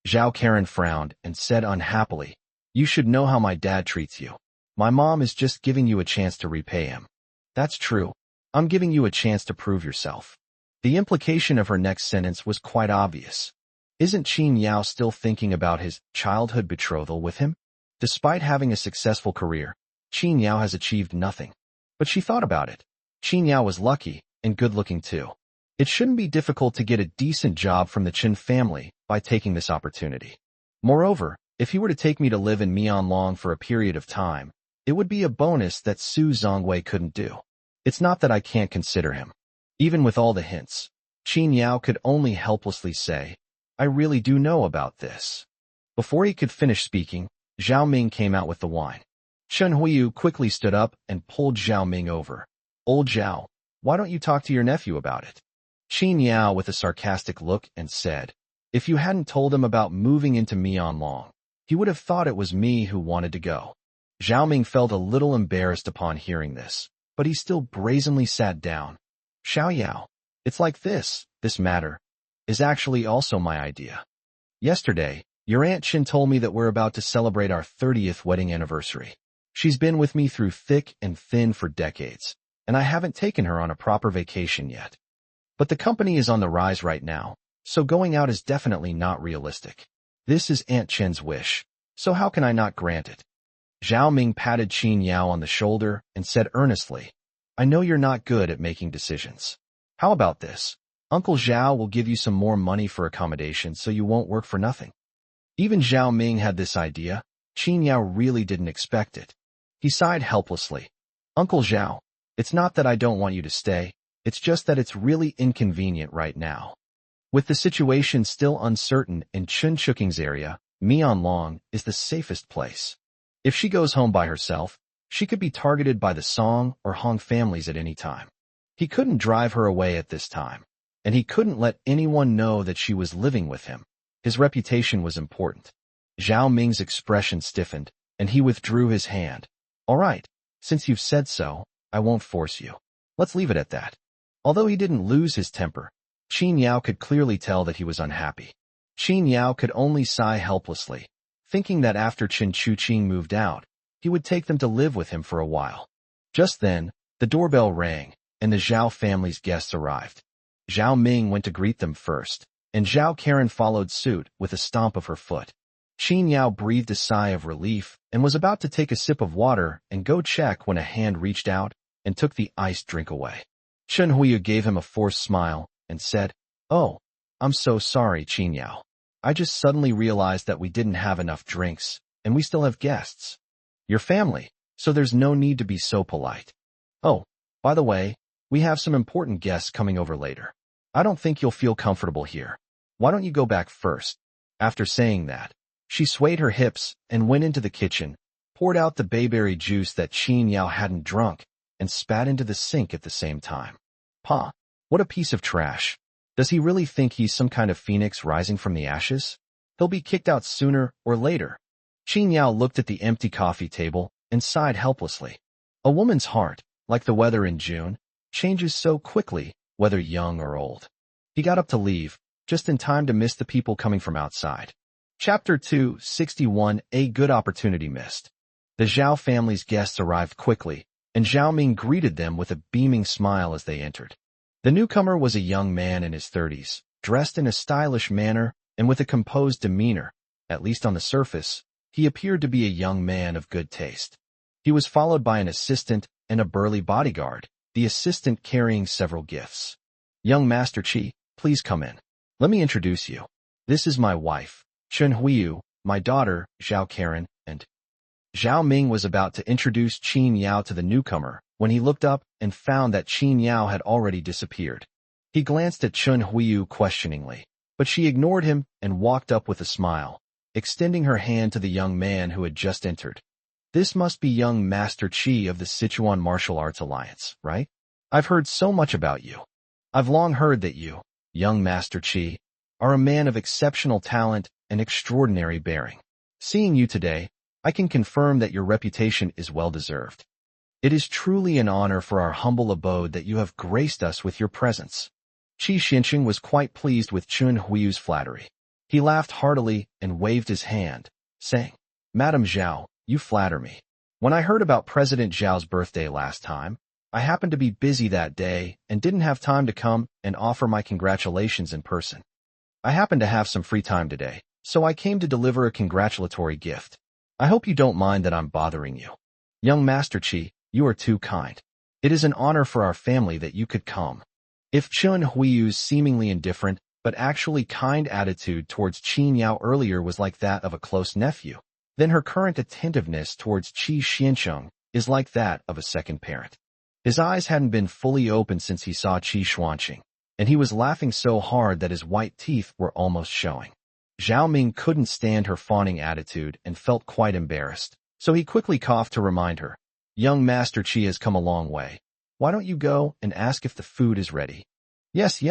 S1: Zhao Karen frowned and said unhappily, you should know how my dad treats you. My mom is just giving you a chance to repay him. That's true. I'm giving you a chance to prove yourself. The implication of her next sentence was quite obvious. Isn't Qin Yao still thinking about his childhood betrothal with him? Despite having a successful career, Qin Yao has achieved nothing. But she thought about it. Qin Yao was lucky and good-looking too. It shouldn't be difficult to get a decent job from the Qin family by taking this opportunity. Moreover, if he were to take me to live in Mianlong for a period of time, it would be a bonus that Su Zongwei couldn't do. It's not that I can't consider him. Even with all the hints, Qin Yao could only helplessly say, I really do know about this. Before he could finish speaking, Zhao Ming came out with the wine. Chen Huiyu quickly stood up and pulled Zhao Ming over. Old Zhao, why don't you talk to your nephew about it? Qin Yao with a sarcastic look and said, if you hadn't told him about moving into Mianlong, he would have thought it was me who wanted to go. Zhao Ming felt a little embarrassed upon hearing this, but he still brazenly sat down. Xiao Yao, it's like this matter is actually also my idea. Yesterday, your Aunt Qin told me that we're about to celebrate our 30th wedding anniversary. She's been with me through thick and thin for decades, and I haven't taken her on a proper vacation yet. But the company is on the rise right now, so going out is definitely not realistic. This is Aunt Qin's wish, so how can I not grant it? Zhao Ming patted Qin Yao on the shoulder and said earnestly, I know you're not good at making decisions. How about this? Uncle Zhao will give you some more money for accommodation so you won't work for nothing. Even Zhao Ming had this idea. Qin Yao really didn't expect it. He sighed helplessly. Uncle Zhao, it's not that I don't want you to stay, it's just that it's really inconvenient right now. With the situation still uncertain in Chun Chuking's area, Mianlong is the safest place. If she goes home by herself, she could be targeted by the Song or Hong families at any time. He couldn't drive her away at this time, and he couldn't let anyone know that she was living with him. His reputation was important. Zhao Ming's expression stiffened, and he withdrew his hand. All right, since you've said so, I won't force you. Let's leave it at that. Although he didn't lose his temper, Qin Yao could clearly tell that he was unhappy. Qin Yao could only sigh helplessly, thinking that after Qin Chuqing moved out, he would take them to live with him for a while. Just then, the doorbell rang, and the Zhao family's guests arrived. Zhao Ming went to greet them first, and Zhao Karen followed suit with a stomp of her foot. Qin Yao breathed a sigh of relief and was about to take a sip of water and go check when a hand reached out and took the iced drink away. Chen Huiyu gave him a forced smile and said, Oh, I'm so sorry, Qin Yao. I just suddenly realized that we didn't have enough drinks, and we still have guests. Your family, so there's no need to be so polite. Oh, by the way, we have some important guests coming over later. I don't think you'll feel comfortable here. Why don't you go back first? After saying that, she swayed her hips and went into the kitchen, poured out the bayberry juice that Qin Yao hadn't drunk, and spat into the sink at the same time. Pa, what a piece of trash. Does he really think he's some kind of phoenix rising from the ashes? He'll be kicked out sooner or later. Qin Yao looked at the empty coffee table and sighed helplessly. A woman's heart, like the weather in June, changes so quickly, whether young or old. He got up to leave, just in time to miss the people coming from outside. Chapter 261, A Good Opportunity Missed. The Zhao family's guests arrived quickly, and Zhao Ming greeted them with a beaming smile as they entered. The newcomer was a young man in his 30s, dressed in a stylish manner and with a composed demeanor. At least on the surface, he appeared to be a young man of good taste. He was followed by an assistant and a burly bodyguard, the assistant carrying several gifts. Young Master Qi, please come in. Let me introduce you. This is my wife, Chen Huiyu, my daughter, Zhao Karen, and Zhao Ming was about to introduce Qin Yao to the newcomer when he looked up and found that Qin Yao had already disappeared. He glanced at Chen Huiyu questioningly. but she ignored him and walked up with a smile, extending her hand to the young man who had just entered. This must be young Master Qi of the Sichuan Martial Arts Alliance, right? I've heard so much about you. I've long heard that you, young Master Qi, are a man of exceptional talent and extraordinary bearing. Seeing you today, I can confirm that your reputation is well-deserved. It is truly an honor for our humble abode that you have graced us with your presence. Qi Xinqing was quite pleased with Chun Huiyu's flattery. He laughed heartily and waved his hand, saying, Madam Zhao, you flatter me. When I heard about President Zhao's birthday last time, I happened to be busy that day and didn't have time to come and offer my congratulations in person. I happen to have some free time today, so I came to deliver a congratulatory gift. I hope you don't mind that I'm bothering you. Young Master Qi, you are too kind. It is an honor for our family that you could come. If Chun Huiyu's seemingly indifferent but actually kind attitude towards Qin Yao earlier was like that of a close nephew, then her current attentiveness towards Qi Xiancheng is like that of a second parent. His eyes hadn't been fully open since he saw Qi Xuanqing, and he was laughing so hard that his white teeth were almost showing. Zhao Ming couldn't stand her fawning attitude and felt quite embarrassed, so he quickly coughed to remind her, Young Master Qi has come a long way. Why don't you go and ask if the food is ready? Yes.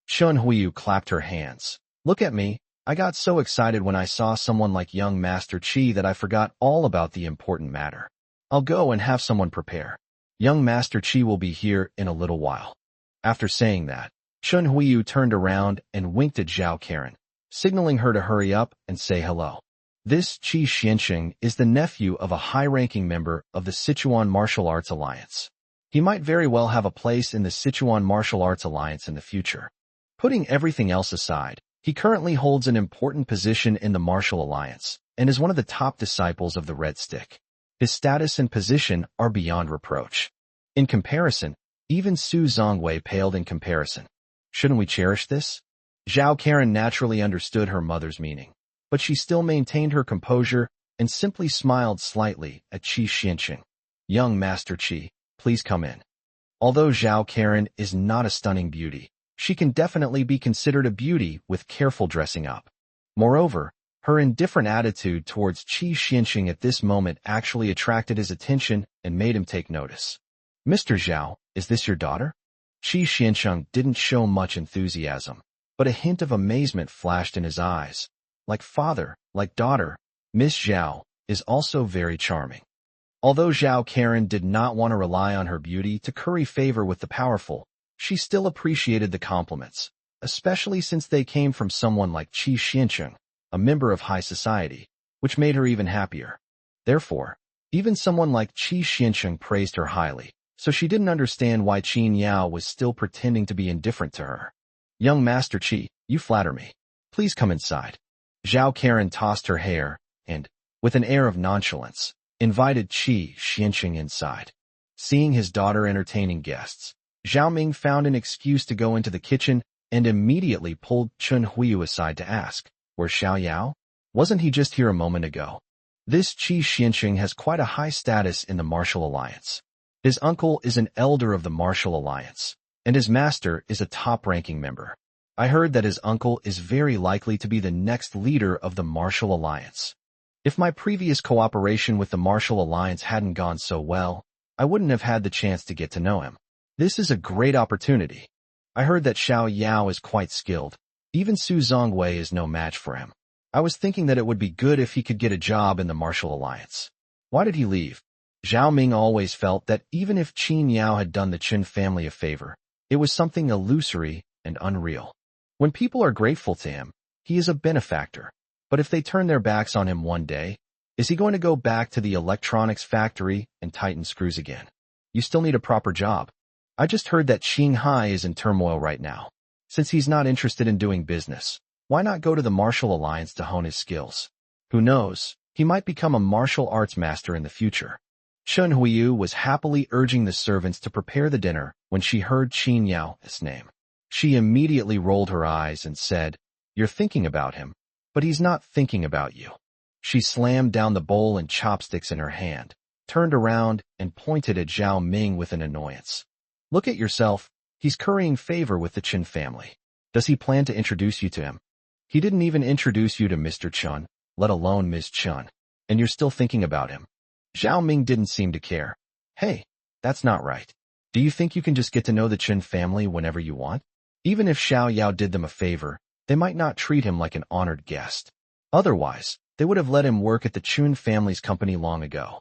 S1: Chun Huiyu clapped her hands. Look at me. I got so excited when I saw someone like young Master Qi that I forgot all about the important matter. I'll go and have someone prepare. Young Master Qi will be here in a little while. After saying that, Chun Huiyu turned around and winked at Zhao Karen, signaling her to hurry up and say hello. This Qi Xianqing is the nephew of a high-ranking member of the Sichuan Martial Arts Alliance. He might very well have a place in the Sichuan Martial Arts Alliance in the future. Putting everything else aside, he currently holds an important position in the Martial Alliance and is one of the top disciples of the Red Stick. His status and position are beyond reproach. In comparison, even Su Zongwei paled in comparison. Shouldn't we cherish this? Zhao Karen naturally understood her mother's meaning, but she still maintained her composure and simply smiled slightly at Qi Xianqing. Young Master Qi, please come in. Although Zhao Karen is not a stunning beauty, she can definitely be considered a beauty with careful dressing up. Moreover, her indifferent attitude towards Qi Xianqing at this moment actually attracted his attention and made him take notice. Mr. Zhao, is this your daughter? Qi Xianqing didn't show much enthusiasm, but a hint of amazement flashed in his eyes. Like father, like daughter, Miss Zhao is also very charming. Although Zhao Karen did not want to rely on her beauty to curry favor with the powerful, she still appreciated the compliments, especially since they came from someone like Qi Xianqing, a member of high society, which made her even happier. Therefore, even someone like Qi Xianqing praised her highly, so she didn't understand why Qin Yao was still pretending to be indifferent to her. Young Master Qi, you flatter me. Please come inside. Zhao Karen tossed her hair and, with an air of nonchalance, invited Qi Xianqing inside. Seeing his daughter entertaining guests, Zhao Ming found an excuse to go into the kitchen and immediately pulled Chun Huiyu aside to ask, Where's Xiao Yao? Wasn't he just here a moment ago? This Qi Xianqing has quite a high status in the Martial Alliance. His uncle is an elder of the Martial Alliance, and his master is a top-ranking member. I heard that his uncle is very likely to be the next leader of the Martial Alliance. If my previous cooperation with the Martial Alliance hadn't gone so well, I wouldn't have had the chance to get to know him. This is a great opportunity. I heard that Xiao Yao is quite skilled. Even Su Zongwei is no match for him. I was thinking that it would be good if he could get a job in the Martial Alliance. Why did he leave? Zhao Ming always felt that even if Qin Yao had done the Qin family a favor, it was something illusory and unreal. When people are grateful to him, he is a benefactor. But if they turn their backs on him one day, is he going to go back to the electronics factory and tighten screws again? You still need a proper job. I just heard that Shanghai is in turmoil right now. Since he's not interested in doing business, why not go to the Martial Alliance to hone his skills? Who knows, he might become a martial arts master in the future. Chun Huiyu was happily urging the servants to prepare the dinner when she heard Qin Yao's name. She immediately rolled her eyes and said, You're thinking about him, but he's not thinking about you. She slammed down the bowl and chopsticks in her hand, turned around, and pointed at Zhao Ming with an annoyance. Look at yourself, he's currying favor with the Qin family. Does he plan to introduce you to him? He didn't even introduce you to Mr. Chun, let alone Ms. Chun, and you're still thinking about him. Zhao Ming didn't seem to care. Hey, that's not right. Do you think you can just get to know the Chun family whenever you want? Even if Xiao Yao did them a favor, they might not treat him like an honored guest. Otherwise, they would have let him work at the Chun family's company long ago.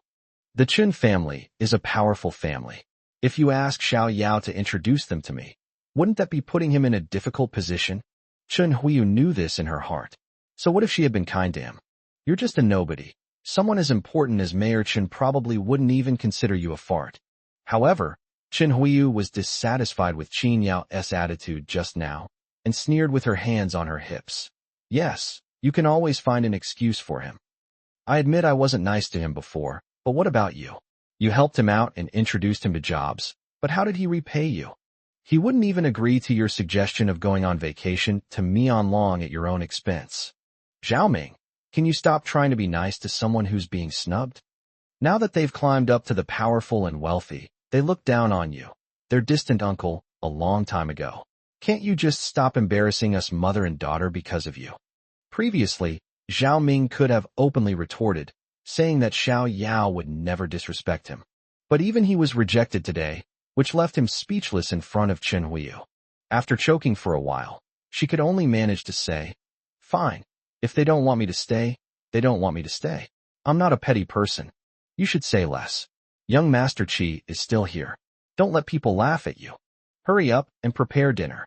S1: The Chun family is a powerful family. If you ask Xiao Yao to introduce them to me, wouldn't that be putting him in a difficult position? Chun Huiyu knew this in her heart. So what if she had been kind to him? You're just a nobody. Someone as important as Mayor Chun probably wouldn't even consider you a fart. However, Chun Huiyu was dissatisfied with Qin Yao's attitude just now, and sneered with her hands on her hips. Yes, you can always find an excuse for him. I admit I wasn't nice to him before, but what about you? You helped him out and introduced him to jobs, but how did he repay you? He wouldn't even agree to your suggestion of going on vacation to Mianlong at your own expense. Zhao Ming, can you stop trying to be nice to someone who's being snubbed? Now that they've climbed up to the powerful and wealthy, they look down on you. Their distant uncle, a long time ago. Can't you just stop embarrassing us mother and daughter because of you? Previously, Zhao Ming could have openly retorted, saying that Xiao Yao would never disrespect him. But even he was rejected today, which left him speechless in front of Chen Huiyu. After choking for a while, she could only manage to say, "Fine. If they don't want me to stay, they don't want me to stay. I'm not a petty person. You should say less. Young Master Qi is still here. Don't let people laugh at you. Hurry up and prepare dinner."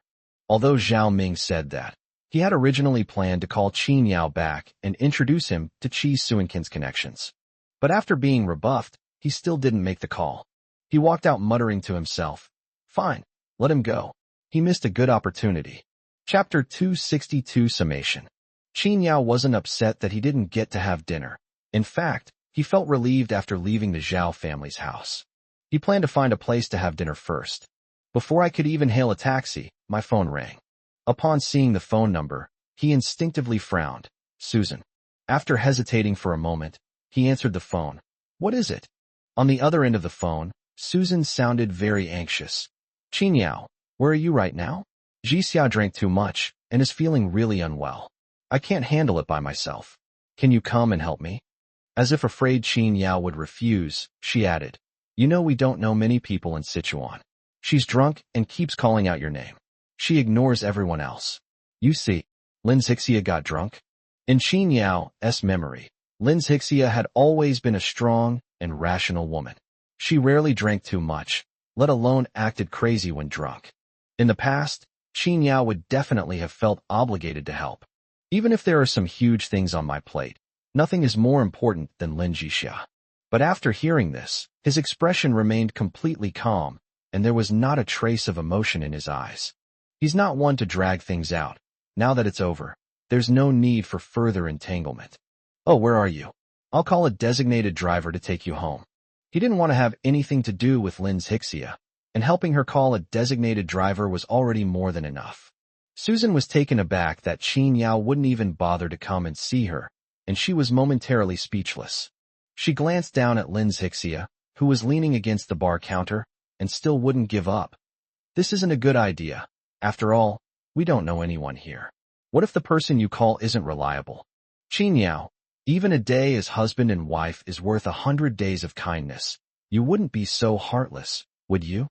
S1: Although Zhao Ming said that, he had originally planned to call Qin Yao back and introduce him to Qi Suinkin's connections. But after being rebuffed, he still didn't make the call. He walked out muttering to himself, "Fine, let him go. He missed a good opportunity." Chapter 262 Summation. Qin Yao wasn't upset that he didn't get to have dinner. In fact, he felt relieved after leaving the Zhao family's house. He planned to find a place to have dinner first. Before I could even hail a taxi, my phone rang. Upon seeing the phone number, he instinctively frowned. Susan. After hesitating for a moment, he answered the phone. "What is it?" On the other end of the phone, Susan sounded very anxious. "Qin Yao, where are you right now? Jixia drank too much and is feeling really unwell. I can't handle it by myself. Can you come and help me?" As if afraid Qin Yao would refuse, she added, "You know we don't know many people in Sichuan. She's drunk and keeps calling out your name. She ignores everyone else. You see, Lin Zixia got drunk." In Qin Yao's memory, Lin Zixia had always been a strong and rational woman. She rarely drank too much, let alone acted crazy when drunk. In the past, Qin Yao would definitely have felt obligated to help. Even if there are some huge things on my plate, nothing is more important than Lin Zixia. But after hearing this, his expression remained completely calm, and there was not a trace of emotion in his eyes. He's not one to drag things out. Now that it's over, there's no need for further entanglement. "Oh, where are you? I'll call a designated driver to take you home." He didn't want to have anything to do with Lin Zixia, and helping her call a designated driver was already more than enough. Susan was taken aback that Qin Yao wouldn't even bother to come and see her, and she was momentarily speechless. She glanced down at Lin Zixia, who was leaning against the bar counter, and still wouldn't give up. "This isn't a good idea. After all, we don't know anyone here. What if the person you call isn't reliable? Qin Yao, even a day as husband and wife is worth 100 days of kindness. You wouldn't be so heartless, would you?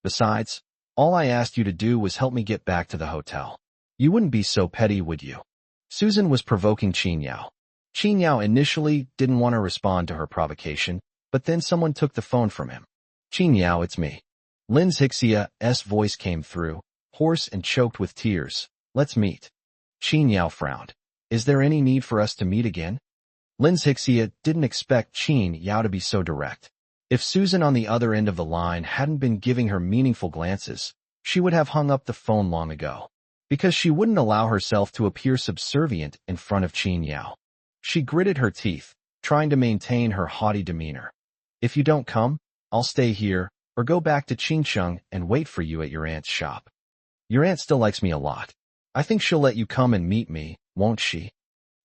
S1: Besides, all I asked you to do was help me get back to the hotel. You wouldn't be so petty, would you?" Susan was provoking Qin Yao. Qin Yao initially didn't want to respond to her provocation, but then someone took the phone from him. "Qin Yao, it's me." Lin Zixia's voice came through, hoarse and choked with tears. "Let's meet." Qin Yao frowned. "Is there any need for us to meet again?" Lin Zixia didn't expect Qin Yao to be so direct. If Susan on the other end of the line hadn't been giving her meaningful glances, she would have hung up the phone long ago, because she wouldn't allow herself to appear subservient in front of Qin Yao. She gritted her teeth, trying to maintain her haughty demeanor. "If you don't come, I'll stay here, or go back to Qingcheng and wait for you at your aunt's shop. Your aunt still likes me a lot. I think she'll let you come and meet me, won't she?"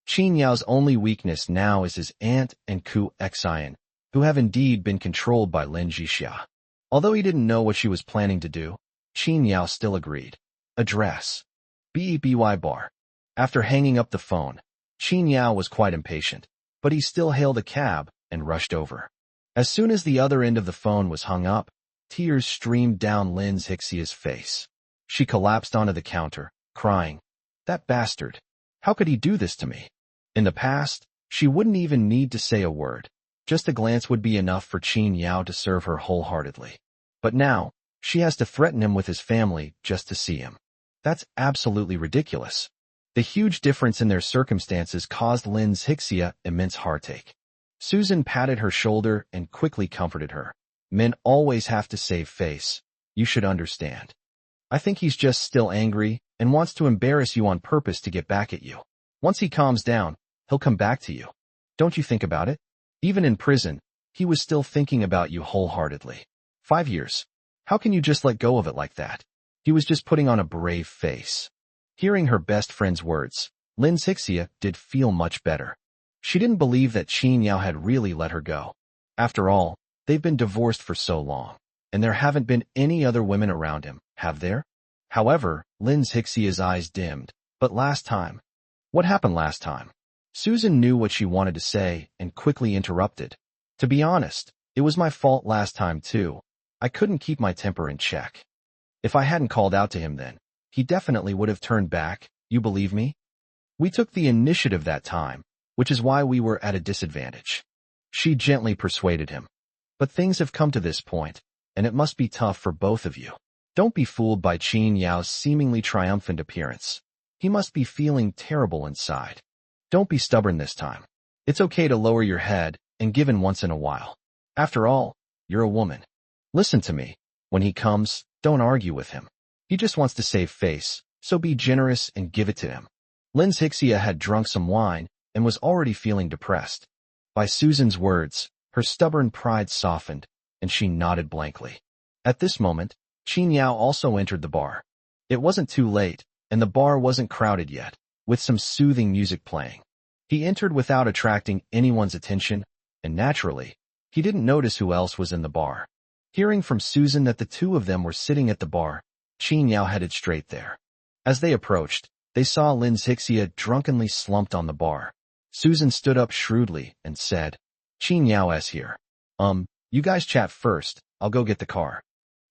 S1: Qin Yao's only weakness now is his aunt and Ku Xian, who have indeed been controlled by Lin Zixia. Although he didn't know what she was planning to do, Qin Yao still agreed. "A dress." BEBY bar. After hanging up the phone, Qin Yao was quite impatient, but he still hailed a cab and rushed over. As soon as the other end of the phone was hung up, tears streamed down Lin Xixia's face. She collapsed onto the counter, crying, "That bastard! How could he do this to me?" In the past, she wouldn't even need to say a word. Just a glance would be enough for Qin Yao to serve her wholeheartedly. But now, she has to threaten him with his family just to see him. That's absolutely ridiculous. The huge difference in their circumstances caused Lin Xixia immense heartache. Susan patted her shoulder and quickly comforted her. "Men always have to save face. You should understand. I think he's just still angry and wants to embarrass you on purpose to get back at you. Once he calms down, he'll come back to you. Don't you think about it? Even in prison, he was still thinking about you wholeheartedly. 5 years. How can you just let go of it like that?" He was just putting on a brave face. Hearing her best friend's words, Lin Xixia did feel much better. She didn't believe that Qin Yao had really let her go. After all, they've been divorced for so long, and there haven't been any other women around him, have there? However, Lin Xixia's eyes dimmed. But last time? What happened last time? Susan knew what she wanted to say and quickly interrupted. "To be honest, it was my fault last time too. I couldn't keep my temper in check. If I hadn't called out to him then, he definitely would have turned back, you believe me? We took the initiative that time, which is why we were at a disadvantage." She gently persuaded him. "But things have come to this point, and it must be tough for both of you. Don't be fooled by Qin Yao's seemingly triumphant appearance. He must be feeling terrible inside. Don't be stubborn this time. It's okay to lower your head and give in once in a while. After all, you're a woman. Listen to me. When he comes, don't argue with him. He just wants to save face, so be generous and give it to him." Lin Xixia had drunk some wine and was already feeling depressed. By Susan's words, her stubborn pride softened, and she nodded blankly. At this moment, Qin Yao also entered the bar. It wasn't too late, and the bar wasn't crowded yet, with some soothing music playing. He entered without attracting anyone's attention, and naturally, he didn't notice who else was in the bar. Hearing from Susan that the two of them were sitting at the bar, Qin Yao headed straight there. As they approached, they saw Lin Xixia drunkenly slumped on the bar. Susan stood up shrewdly and said, "Qin Yao's here. You guys chat first, I'll go get the car."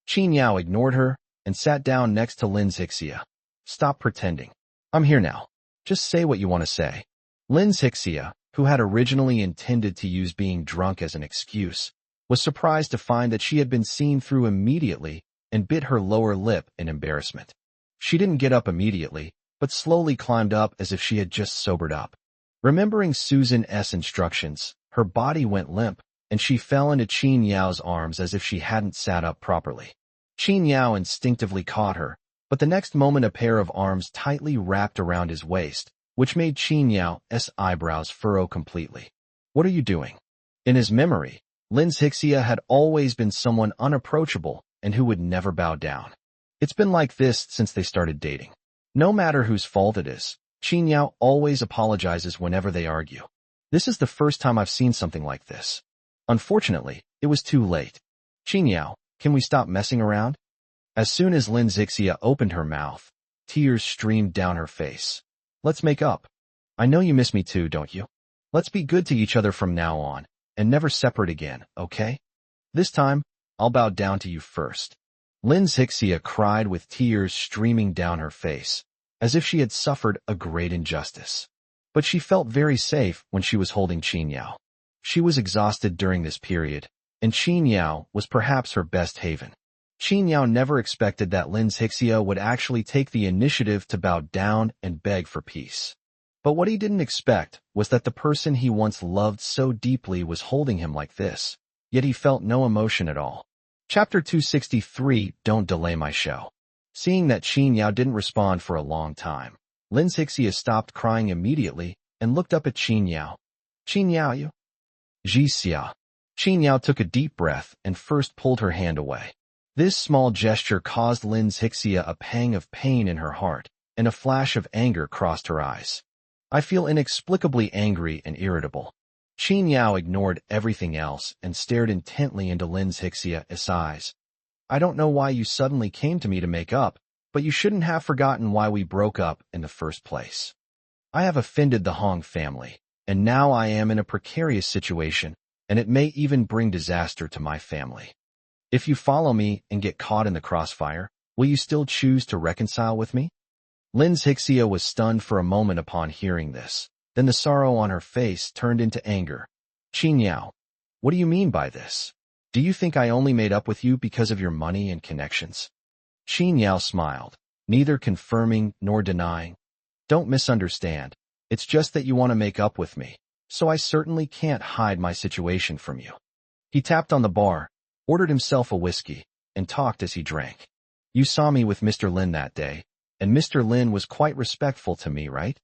S1: Qin Yao ignored her and sat down next to Lin Xixia. "Stop pretending. I'm here now. Just say what you want to say." Lin Xixia, who had originally intended to use being drunk as an excuse, was surprised to find that she had been seen through immediately and bit her lower lip in embarrassment. She didn't get up immediately, but slowly climbed up as if she had just sobered up. Remembering Susan's instructions, her body went limp, and she fell into Qin Yao's arms as if she hadn't sat up properly. Qin Yao instinctively caught her, but the next moment a pair of arms tightly wrapped around his waist, which made Qin Yao's eyebrows furrow completely. "What are you doing?" In his memory, Lin Xixia had always been someone unapproachable and who would never bow down. It's been like this since they started dating. No matter whose fault it is, Qin Yao always apologizes whenever they argue. This is the first time I've seen something like this. Unfortunately, it was too late. "Qin Yao, can we stop messing around?" As soon as Lin Xixia opened her mouth, tears streamed down her face. "Let's make up. I know you miss me too, don't you? Let's be good to each other from now on, and never separate again, okay? This time, I'll bow down to you first." Lin Xixia cried with tears streaming down her face, as if she had suffered a great injustice. But she felt very safe when she was holding Qin Yao. She was exhausted during this period, and Qin Yao was perhaps her best haven. Qin Yao never expected that Lin Xixia would actually take the initiative to bow down and beg for peace. But what he didn't expect was that the person he once loved so deeply was holding him like this, yet he felt no emotion at all. Chapter 263, Don't Delay My Show. Seeing that Qin Yao didn't respond for a long time, Lin Xixia stopped crying immediately and looked up at Qin Yao. "Qin Yao, you?" "Jixia." Qin Yao took a deep breath and first pulled her hand away. This small gesture caused Lin Xixia a pang of pain in her heart, and a flash of anger crossed her eyes. "I feel inexplicably angry and irritable." Qin Yao ignored everything else and stared intently into Lin Xixia's eyes. "I don't know why you suddenly came to me to make up, but you shouldn't have forgotten why we broke up in the first place. I have offended the Hong family, and now I am in a precarious situation, and it may even bring disaster to my family. If you follow me and get caught in the crossfire, will you still choose to reconcile with me? Lin Zixia was stunned for a moment upon hearing this. Then the sorrow on her face turned into anger. Qin Yao, what do you mean by this? Do you think I only made up with you because of your money and connections? Qin Yao smiled, neither confirming nor denying. Don't misunderstand. It's just that you want to make up with me, so I certainly can't hide my situation from you. He tapped on the bar, ordered himself a whiskey, and talked as he drank. You saw me with Mr. Lin that day, and Mr. Lin was quite respectful to me, right?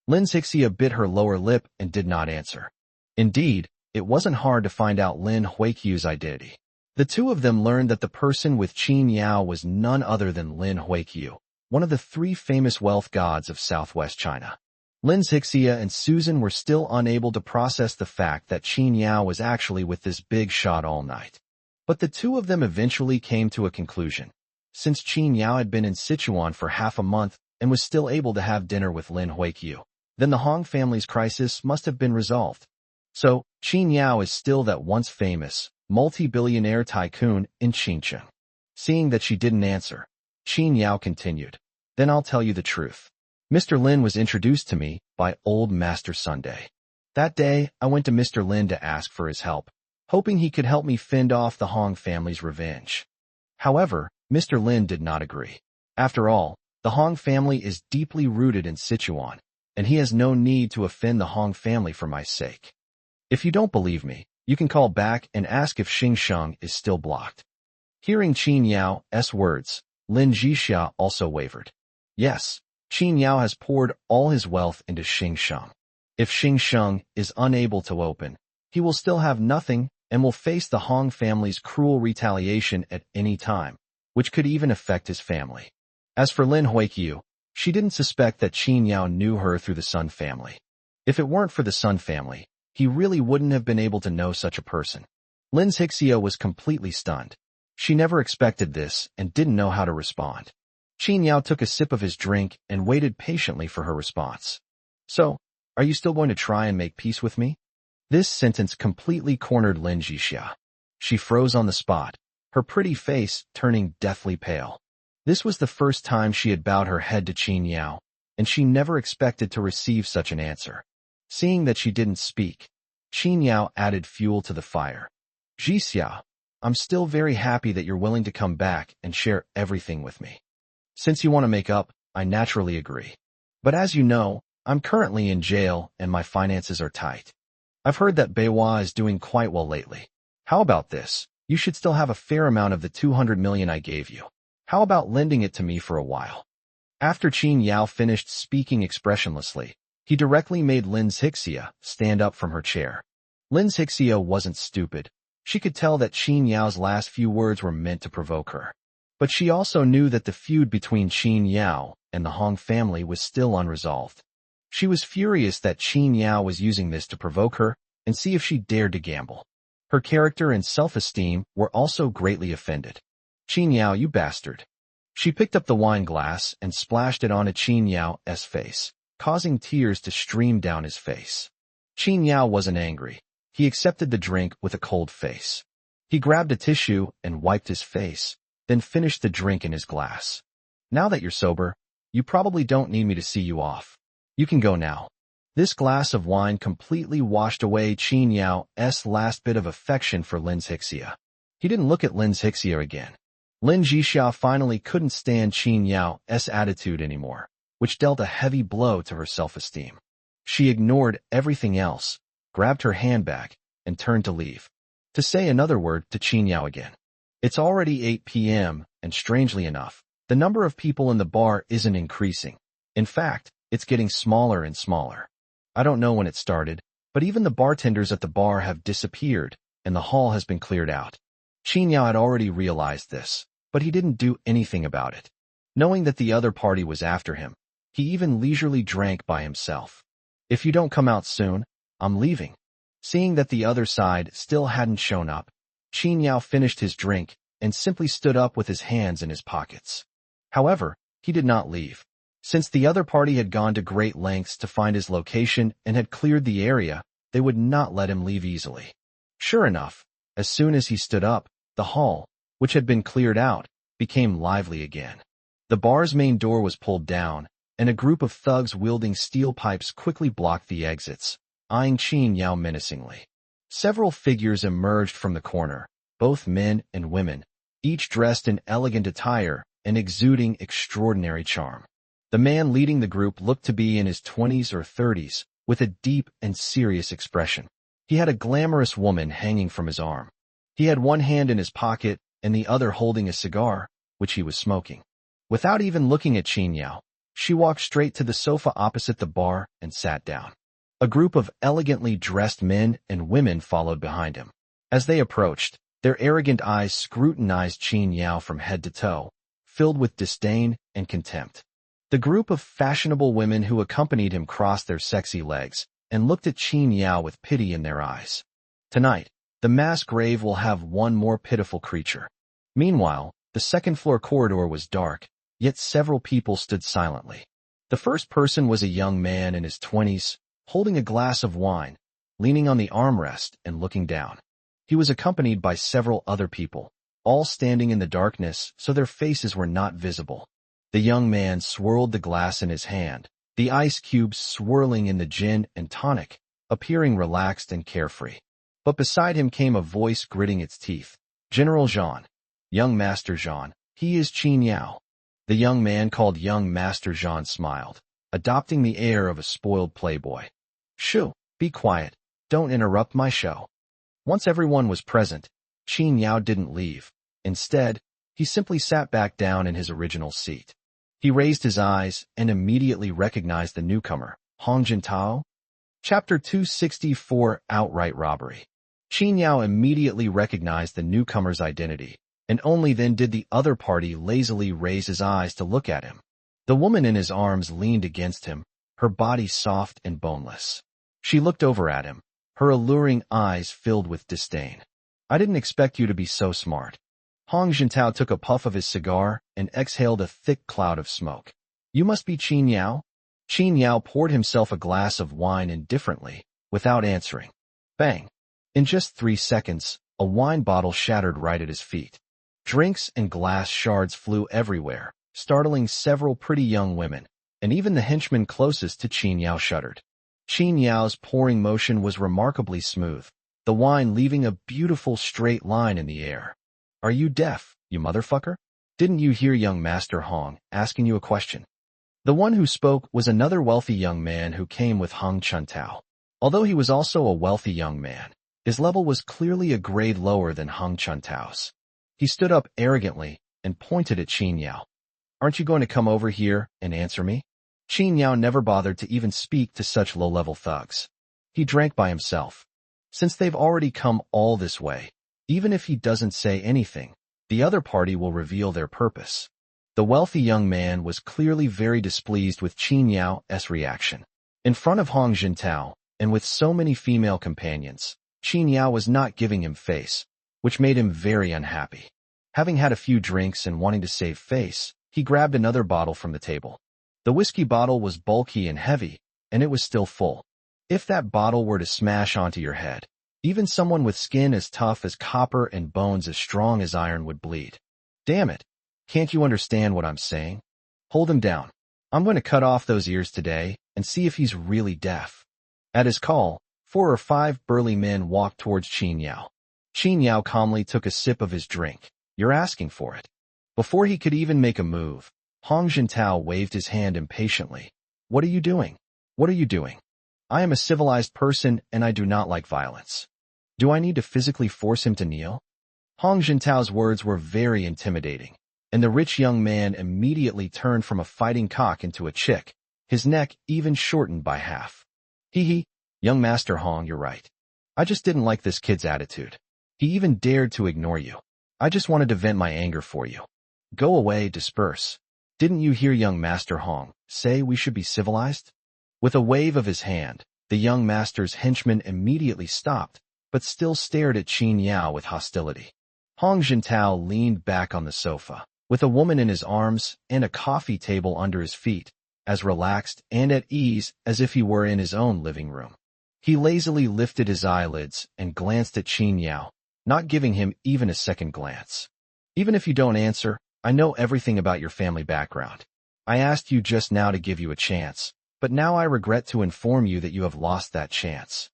S1: Lin Zixia bit her lower lip and did not answer. Indeed, it wasn't hard to find out Lin Huiqiu's identity. The two of them learned that the person with Qin Yao was none other than Lin Huiqiu, one of the three famous wealth gods of southwest China. Lin Zixia and Susan were still unable to process the fact that Qin Yao was actually with this big shot all night. But the two of them eventually came to a conclusion. Since Qin Yao had been in Sichuan for half a month and was still able to have dinner with Lin Huiqiu, then the Hong family's crisis must have been resolved. So, Qin Yao is still that once famous, multi-billionaire tycoon in Xinjiang. Seeing that she didn't answer, Qin Yao continued, then I'll tell you the truth. Mr. Lin was introduced to me by old Master Sunday. That day, I went to Mr. Lin to ask for his help, hoping he could help me fend off the Hong family's revenge. However, Mr. Lin did not agree. After all, the Hong family is deeply rooted in Sichuan, and he has no need to offend the Hong family for my sake. If you don't believe me, you can call back and ask if Xingsheng is still blocked. Hearing Qin Yao's words, Lin Zixia also wavered. Yes, Qin Yao has poured all his wealth into Xingsheng. If Xingsheng is unable to open, he will still have nothing and will face the Hong family's cruel retaliation at any time, which could even affect his family. As for Lin Huiqiu, she didn't suspect that Qin Yao knew her through the Sun family. If it weren't for the Sun family, he really wouldn't have been able to know such a person. Lin Zixia was completely stunned. She never expected this and didn't know how to respond. Qin Yao took a sip of his drink and waited patiently for her response. So, are you still going to try and make peace with me? This sentence completely cornered Lin Zixia. She froze on the spot, her pretty face turning deathly pale. This was the first time she had bowed her head to Qin Yao, and she never expected to receive such an answer. Seeing that she didn't speak, Qin Yao added fuel to the fire. Zixia, I'm still very happy that you're willing to come back and share everything with me. Since you want to make up, I naturally agree. But as you know, I'm currently in jail and my finances are tight. I've heard that Beihua is doing quite well lately. How about this? You should still have a fair amount of the 200 million I gave you. How about lending it to me for a while? After Qin Yao finished speaking expressionlessly, he directly made Lin Zixia stand up from her chair. Lin Zixia wasn't stupid. She could tell that Qin Yao's last few words were meant to provoke her. But she also knew that the feud between Qin Yao and the Hong family was still unresolved. She was furious that Qin Yao was using this to provoke her and see if she dared to gamble. Her character and self-esteem were also greatly offended. Qin Yao, you bastard. She picked up the wine glass and splashed it onto Qin Yao's face, causing tears to stream down his face. Qin Yao wasn't angry. He accepted the drink with a cold face. He grabbed a tissue and wiped his face, then finished the drink in his glass. Now that you're sober, you probably don't need me to see you off. You can go now. This glass of wine completely washed away Qin Yao's last bit of affection for Lin Zixia. He didn't look at Lin Zixia again. Lin Zixia finally couldn't stand Qin Yao's attitude anymore, which dealt a heavy blow to her self-esteem. She ignored everything else, grabbed her handbag, and turned to leave. To say another word to Qin Yao again. It's already 8 p.m., and strangely enough, the number of people in the bar isn't increasing. In fact, it's getting smaller and smaller. I don't know when it started, but even the bartenders at the bar have disappeared, and the hall has been cleared out. Qin Yao had already realized this, but he didn't do anything about it. Knowing that the other party was after him, he even leisurely drank by himself. If you don't come out soon, I'm leaving. Seeing that the other side still hadn't shown up, Qin Yao finished his drink and simply stood up with his hands in his pockets. However, He did not leave. Since the other party had gone to great lengths to find his location and had cleared the area, they would not let him leave easily. Sure enough, as soon as he stood up, the hall, which had been cleared out, became lively again. The bar's main door was pulled down, and a group of thugs wielding steel pipes quickly blocked the exits, eyeing Qin Yao menacingly. Several figures emerged from the corner, both men and women, each dressed in elegant attire and exuding extraordinary charm. The man leading the group looked to be in his 20s or 30s, with a deep and serious expression. He had a glamorous woman hanging from his arm. He had one hand in his pocket and the other holding a cigar, which he was smoking. Without even looking at Qin Yao, she walked straight to the sofa opposite the bar and sat down. A group of elegantly dressed men and women followed behind him. As they approached, their arrogant eyes scrutinized Qin Yao from head to toe, filled with disdain and contempt. The group of fashionable women who accompanied him crossed their sexy legs and looked at Qin Yao with pity in their eyes. Tonight, the mass grave will have one more pitiful creature. Meanwhile, the second-floor corridor was dark, yet several people stood silently. The first person was a young man in his 20s, holding a glass of wine, leaning on the armrest and looking down. He was accompanied by several other people, all standing in the darkness so their faces were not visible. The young man swirled the glass in his hand, the ice cubes swirling in the gin and tonic, appearing relaxed and carefree. But beside him came a voice gritting its teeth. General Jean. Young Master Jean, he is Qin Yao. The young man called Young Master Jean smiled, adopting the air of a spoiled playboy. Shoo, be quiet, don't interrupt my show. Once everyone was present, Qin Yao didn't leave. Instead, he simply sat back down in his original seat. He raised his eyes and immediately recognized the newcomer, Hong Jintao. Chapter 264, Outright Robbery. Qin Yao immediately recognized the newcomer's identity, and only then did the other party lazily raise his eyes to look at him. The woman in his arms leaned against him, her body soft and boneless. She looked over at him, her alluring eyes filled with disdain. I didn't expect you to be so smart. Hong Jintao took a puff of his cigar and exhaled a thick cloud of smoke. You must be Qin Yao? Qin Yao poured himself a glass of wine indifferently, without answering. Bang! In just 3 seconds, a wine bottle shattered right at his feet. Drinks and glass shards flew everywhere, startling several pretty young women, and even the henchman closest to Qin Yao shuddered. Qin Yao's pouring motion was remarkably smooth, the wine leaving a beautiful straight line in the air. Are you deaf, you motherfucker? Didn't you hear young Master Hong asking you a question? The one who spoke was another wealthy young man who came with Hong Chuntao. Although he was also a wealthy young man, his level was clearly a grade lower than Hong Chuntao's. He stood up arrogantly and pointed at Qin Yao. Aren't you going to come over here and answer me? Qin Yao never bothered to even speak to such low-level thugs. He drank by himself. Since they've already come all this way, even if he doesn't say anything, the other party will reveal their purpose. The wealthy young man was clearly very displeased with Qin Yao's reaction. In front of Hong Jintao, and with so many female companions, Qin Yao was not giving him face, which made him very unhappy. Having had a few drinks and wanting to save face, he grabbed another bottle from the table. The whiskey bottle was bulky and heavy, and it was still full. If that bottle were to smash onto your head, even someone with skin as tough as copper and bones as strong as iron would bleed. Damn it. Can't you understand what I'm saying? Hold him down. I'm going to cut off those ears today and see if he's really deaf. At his call, 4 or 5 burly men walked towards Qin Yao. Qin Yao calmly took a sip of his drink. You're asking for it. Before he could even make a move, Hong Jintao waved his hand impatiently. What are you doing? What are you doing? I am a civilized person and I do not like violence. Do I need to physically force him to kneel? Hong Jintao's words were very intimidating, and the rich young man immediately turned from a fighting cock into a chick, his neck even shortened by half. Hee, young Master Hong, you're right. I just didn't like this kid's attitude. He even dared to ignore you. I just wanted to vent my anger for you. Go away, disperse. Didn't you hear young Master Hong say we should be civilized? With a wave of his hand, the young master's henchman immediately stopped, but still stared at Qin Yao with hostility. Hong Jintao leaned back on the sofa, with a woman in his arms and a coffee table under his feet, as relaxed and at ease as if he were in his own living room. He lazily lifted his eyelids and glanced at Qin Yao, not giving him even a second glance. Even if you don't answer, I know everything about your family background. I asked you just now to give you a chance, but now I regret to inform you that you have lost that chance.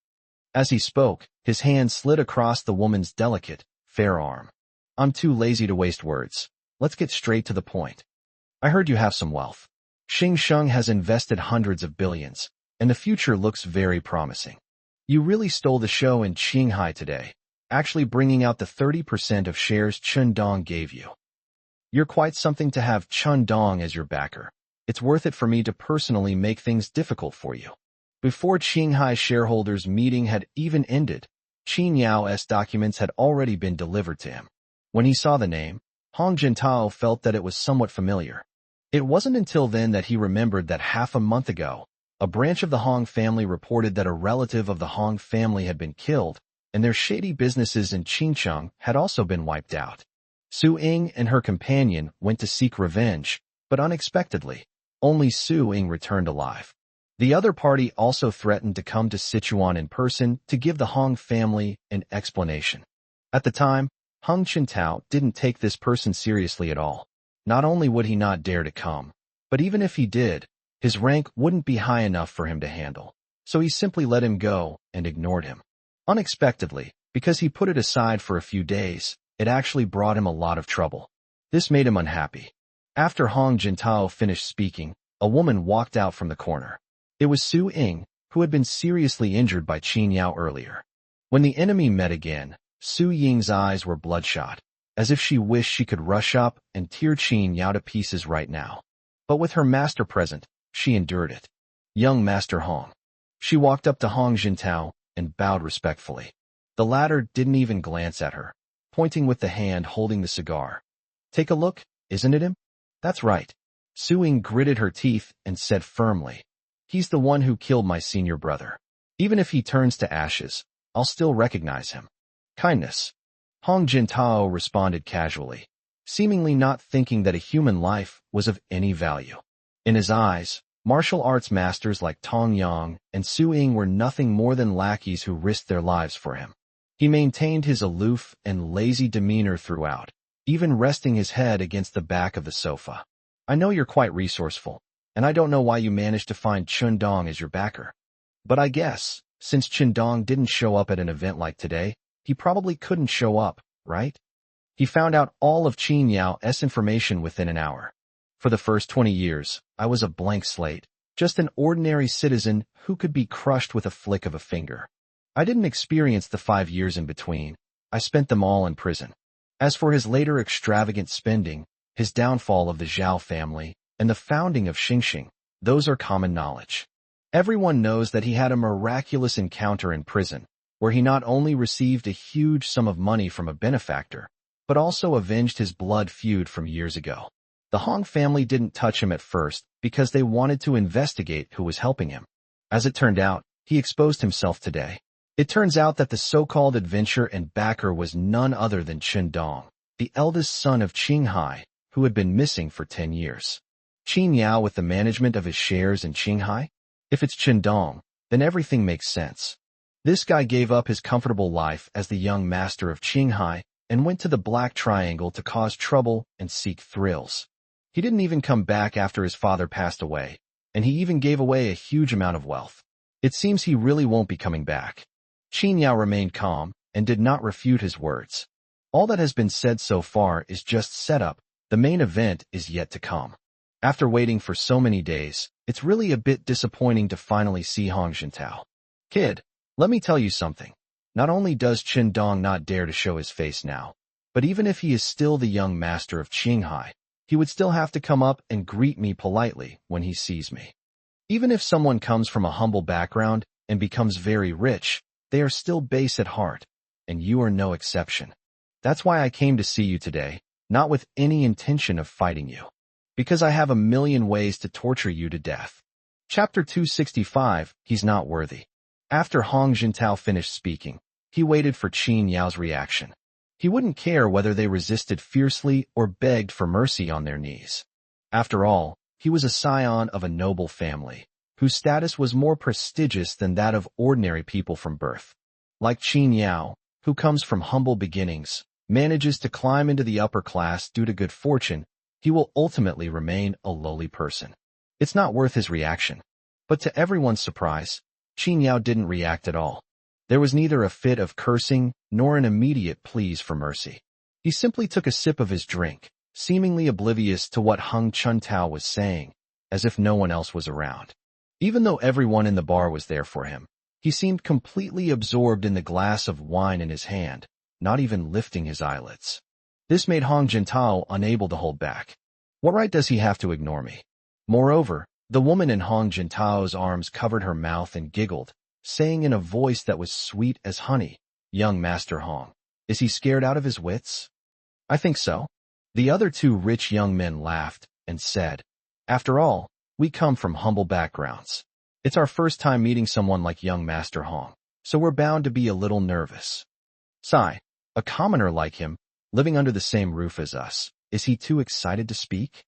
S1: As he spoke, his hand slid across the woman's delicate, fair arm. I'm too lazy to waste words. Let's get straight to the point. I heard you have some wealth. Xing Sheng has invested hundreds of billions, and the future looks very promising. You really stole the show in Qinghai today, actually bringing out the 30% of shares Chun Dong gave you. You're quite something to have Chun Dong as your backer. It's worth it for me to personally make things difficult for you. Before Qinghai shareholders' meeting had even ended, Qin Yao's documents had already been delivered to him. When he saw the name, Hong Jintao felt that it was somewhat familiar. It wasn't until then that he remembered that half a month ago, a branch of the Hong family reported that a relative of the Hong family had been killed, and their shady businesses in Qincheng had also been wiped out. Su Ying and her companion went to seek revenge, but unexpectedly, only Su Ying returned alive. The other party also threatened to come to Sichuan in person to give the Hong family an explanation. At the time, Hung Qintao didn't take this person seriously at all. Not only would he not dare to come, but even if he did, his rank wouldn't be high enough for him to handle. So he simply let him go and ignored him. Unexpectedly, because he put it aside for a few days, it actually brought him a lot of trouble. This made him unhappy. After Hong Jintao finished speaking, a woman walked out from the corner. It was Su Ying, who had been seriously injured by Qin Yao earlier. When the enemy met again, Su Ying's eyes were bloodshot, as if she wished she could rush up and tear Qin Yao to pieces right now. But with her master present, she endured it. Young Master Hong. She walked up to Hong Jintao and bowed respectfully. The latter didn't even glance at her, pointing with the hand holding the cigar. Take a look, isn't it him? That's right. Su Ying gritted her teeth and said firmly, he's the one who killed my senior brother. Even if he turns to ashes, I'll still recognize him. Kindness. Hong Jintao responded casually, seemingly not thinking that a human life was of any value. In his eyes, martial arts masters like Tong Yang and Su Ying were nothing more than lackeys who risked their lives for him. He maintained his aloof and lazy demeanor throughout, even resting his head against the back of the sofa. I know you're quite resourceful, and I don't know why you managed to find Chun Dong as your backer. But I guess, since Chun Dong didn't show up at an event like today, he probably couldn't show up, right? He found out all of Qin Yao's information within an hour. For the first 20 years, I was a blank slate, just an ordinary citizen who could be crushed with a flick of a finger. I didn't experience the 5 years in between. I spent them all in prison. As for his later extravagant spending, his downfall of the Zhao family, and the founding of Xingxing, those are common knowledge. Everyone knows that he had a miraculous encounter in prison, where he not only received a huge sum of money from a benefactor, but also avenged his blood feud from years ago. The Hong family didn't touch him at first because they wanted to investigate who was helping him. As it turned out, he exposed himself today. It turns out that the so-called adventurer and backer was none other than Chun Dong, the eldest son of Qinghai, who had been missing for 10 years. Qin Yao with the management of his shares in Qinghai? If it's Chun Dong, then everything makes sense. This guy gave up his comfortable life as the young master of Qinghai and went to the Black Triangle to cause trouble and seek thrills. He didn't even come back after his father passed away, and he even gave away a huge amount of wealth. It seems he really won't be coming back. Qin Yao remained calm and did not refute his words. All that has been said so far is just setup. The main event is yet to come. After waiting for so many days, it's really a bit disappointing to finally see Hong Jintao. Kid, let me tell you something. Not only does Chun Dong not dare to show his face now, but even if he is still the young master of Qinghai, he would still have to come up and greet me politely when he sees me. Even if someone comes from a humble background and becomes very rich, they are still base at heart, and you are no exception. That's why I came to see you today, not with any intention of fighting you. Because I have a million ways to torture you to death. Chapter 265, He's Not Worthy. After Hong Jintao finished speaking, he waited for Qin Yao's reaction. He wouldn't care whether they resisted fiercely or begged for mercy on their knees. After all, he was a scion of a noble family, whose status was more prestigious than that of ordinary people from birth. Like Qin Yao, who comes from humble beginnings, manages to climb into the upper class due to good fortune, he will ultimately remain a lowly person. It's not worth his reaction. But to everyone's surprise, Qin Yao didn't react at all. There was neither a fit of cursing nor an immediate pleas for mercy. He simply took a sip of his drink, seemingly oblivious to what Hung Chuntao was saying, as if no one else was around. Even though everyone in the bar was there for him, he seemed completely absorbed in the glass of wine in his hand, not even lifting his eyelids. This made Hong Jintao unable to hold back. What right does he have to ignore me? Moreover, the woman in Hong Jintao's arms covered her mouth and giggled, saying in a voice that was sweet as honey, "Young Master Hong, is he scared out of his wits?" "I think so." The other two rich young men laughed and said, "After all, we come from humble backgrounds. It's our first time meeting someone like young Master Hong, so we're bound to be a little nervous." "Sigh, a commoner like him, living under the same roof as us, is he too excited to speak?"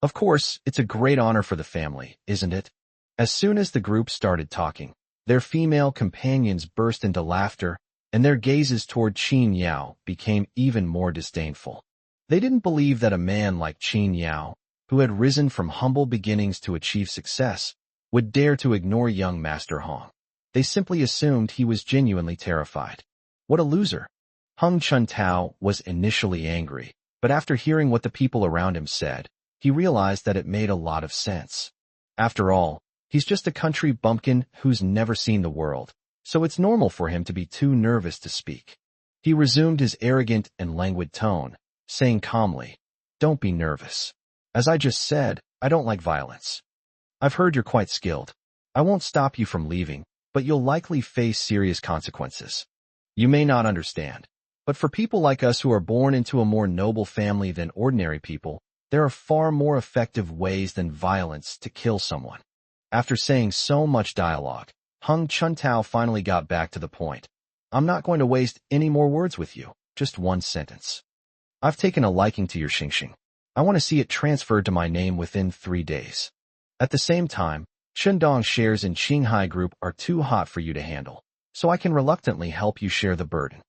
S1: "Of course, it's a great honor for the family, isn't it?" As soon as the group started talking, their female companions burst into laughter, and their gazes toward Qin Yao became even more disdainful. They didn't believe that a man like Qin Yao, who had risen from humble beginnings to achieve success, would dare to ignore young Master Hong. They simply assumed he was genuinely terrified. What a loser! Hung Chuntao was initially angry, but after hearing what the people around him said, he realized that it made a lot of sense. After all, he's just a country bumpkin who's never seen the world, so it's normal for him to be too nervous to speak. He resumed his arrogant and languid tone, saying calmly, "Don't be nervous. As I just said, I don't like violence. I've heard you're quite skilled. I won't stop you from leaving, but you'll likely face serious consequences. You may not understand, but for people like us who are born into a more noble family than ordinary people, there are far more effective ways than violence to kill someone." After saying so much dialogue, Hung Chuntao finally got back to the point. "I'm not going to waste any more words with you, just one sentence. I've taken a liking to your Xingxing. I want to see it transferred to my name within 3 days. At the same time, Shendong shares in Qinghai Group are too hot for you to handle, so I can reluctantly help you share the burden.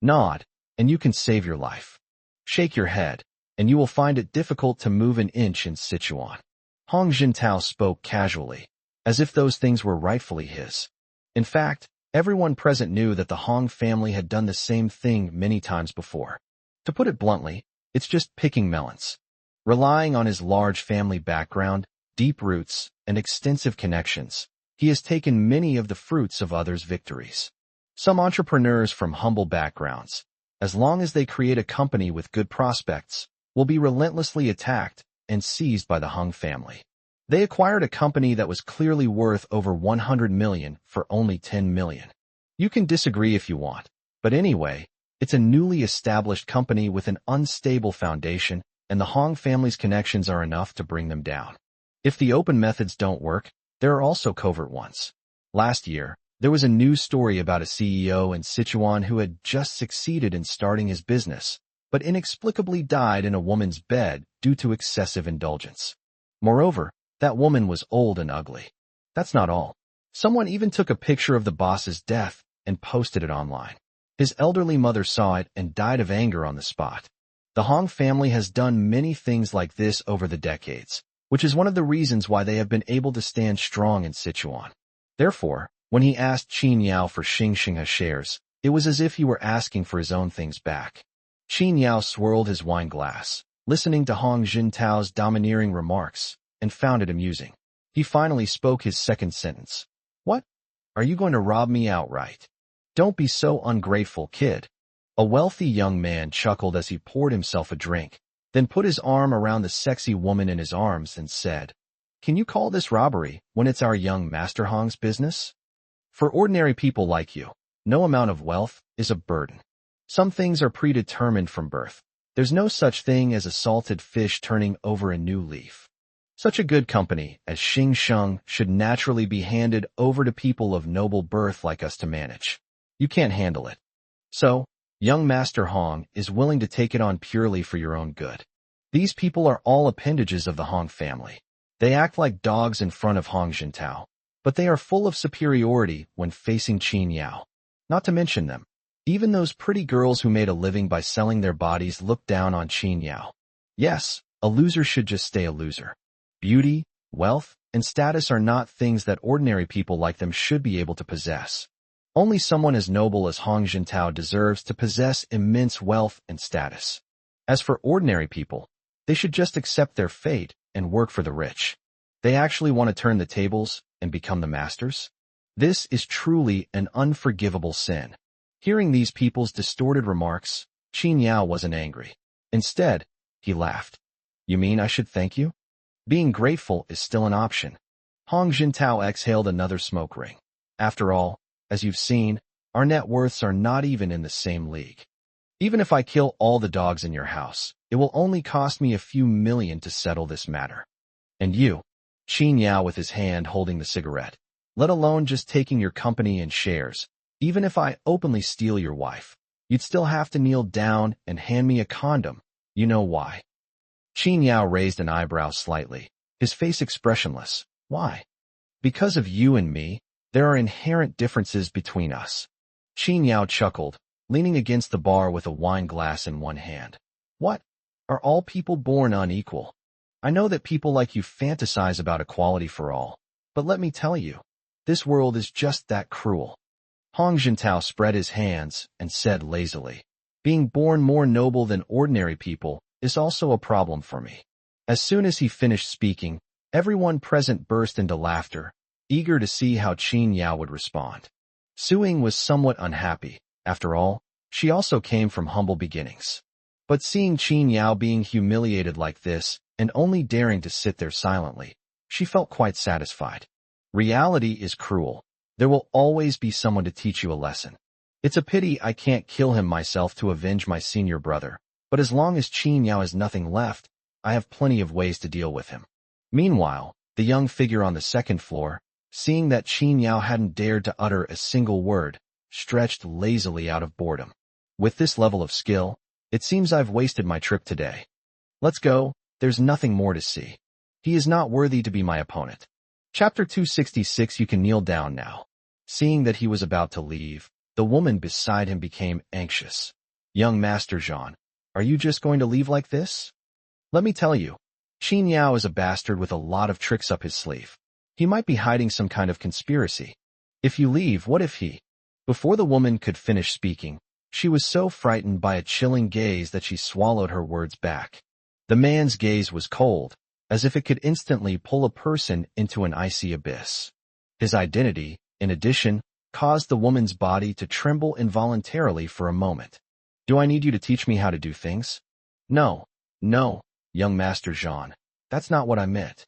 S1: Nod, and you can save your life. Shake your head, and you will find it difficult to move an inch in Sichuan." Hong Jintao spoke casually, as if those things were rightfully his. In fact, everyone present knew that the Hong family had done the same thing many times before. To put it bluntly, it's just picking melons. Relying on his large family background, deep roots, and extensive connections, he has taken many of the fruits of others' victories. Some entrepreneurs from humble backgrounds, as long as they create a company with good prospects, will be relentlessly attacked and seized by the Hung family. They acquired a company that was clearly worth over 100 million for only 10 million. You can disagree if you want, but anyway, it's a newly established company with an unstable foundation, and the Hong family's connections are enough to bring them down. If the open methods don't work, there are also covert ones. Last year, there was a news story about a CEO in Sichuan who had just succeeded in starting his business, but inexplicably died in a woman's bed due to excessive indulgence. Moreover, that woman was old and ugly. That's not all. Someone even took a picture of the boss's death and posted it online. His elderly mother saw it and died of anger on the spot. The Hong family has done many things like this over the decades, which is one of the reasons why they have been able to stand strong in Sichuan. Therefore, when he asked Qin Yao for Xingxingha shares, it was as if he were asking for his own things back. Qin Yao swirled his wine glass, listening to Hong Jintao's domineering remarks, and found it amusing. He finally spoke his second sentence. "What? Are you going to rob me outright? Don't be so ungrateful, kid." A wealthy young man chuckled as he poured himself a drink, then put his arm around the sexy woman in his arms and said, "Can you call this robbery when it's our young Master Hong's business? For ordinary people like you, no amount of wealth is a burden. Some things are predetermined from birth. There's no such thing as a salted fish turning over a new leaf. Such a good company as Xingsheng should naturally be handed over to people of noble birth like us to manage. You can't handle it. So, Young Master Hong is willing to take it on purely for your own good. These people are all appendages of the Hong family. They act like dogs in front of Hong Jintao, but they are full of superiority when facing Qin Yao. Not to mention them. Even those pretty girls who made a living by selling their bodies look down on Qin Yao. Yes, a loser should just stay a loser. Beauty, wealth, and status are not things that ordinary people like them should be able to possess. Only someone as noble as Hong Jintao deserves to possess immense wealth and status. As for ordinary people, they should just accept their fate and work for the rich. They actually want to turn the tables and become the masters? This is truly an unforgivable sin. Hearing these people's distorted remarks, Qin Yao wasn't angry. Instead, he laughed. You mean I should thank you? Being grateful is still an option. Hong Jintao exhaled another smoke ring. After all, as you've seen, our net worths are not even in the same league. Even if I kill all the dogs in your house, it will only cost me a few million to settle this matter. And you, Qin Yao with his hand holding the cigarette, let alone just taking your company and shares, even if I openly steal your wife, you'd still have to kneel down and hand me a condom. You know why? Qin Yao raised an eyebrow slightly, his face expressionless. Why? Because of you and me, there are inherent differences between us. Qin Yao chuckled, leaning against the bar with a wine glass in one hand. What? Are all people born unequal? I know that people like you fantasize about equality for all, but let me tell you, this world is just that cruel. Hong Jintao spread his hands and said lazily, being born more noble than ordinary people is also a problem for me. As soon as he finished speaking, everyone present burst into laughter, eager to see how Qin Yao would respond. Suing was somewhat unhappy. After all, she also came from humble beginnings. But seeing Qin Yao being humiliated like this and only daring to sit there silently, she felt quite satisfied. Reality is cruel. There will always be someone to teach you a lesson. It's a pity I can't kill him myself to avenge my senior brother, but as long as Qin Yao has nothing left, I have plenty of ways to deal with him. Meanwhile, the young figure on the second floor, seeing that Qin Yao hadn't dared to utter a single word, stretched lazily out of boredom. With this level of skill, it seems I've wasted my trip today. Let's go, there's nothing more to see. He is not worthy to be my opponent. Chapter 266. You can kneel down now. Seeing that he was about to leave, the woman beside him became anxious. Young Master Jean, are you just going to leave like this? Let me tell you, Qin Yao is a bastard with a lot of tricks up his sleeve. He might be hiding some kind of conspiracy. If you leave, what if he... Before the woman could finish speaking, she was so frightened by a chilling gaze that she swallowed her words back. The man's gaze was cold, as if it could instantly pull a person into an icy abyss. His identity, in addition, caused the woman's body to tremble involuntarily for a moment. Do I need you to teach me how to do things? No, young Master Jean. That's not what I meant.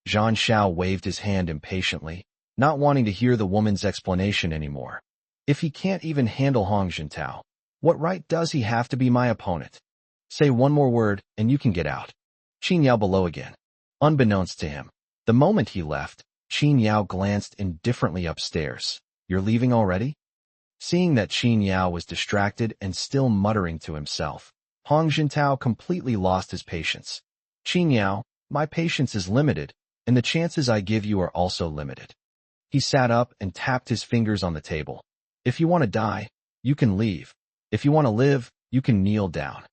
S1: Jean Shao waved his hand impatiently, not wanting to hear the woman's explanation anymore. If he can't even handle Hong Jintao, what right does he have to be my opponent? Say one more word, and you can get out. Qin Yao below again. Unbeknownst to him, the moment he left, Qin Yao glanced indifferently upstairs. You're leaving already? Seeing that Qin Yao was distracted and still muttering to himself, Hong Jintao completely lost his patience. Qin Yao, my patience is limited, and the chances I give you are also limited. He sat up and tapped his fingers on the table. If you want to die, you can leave. If you want to live, you can kneel down.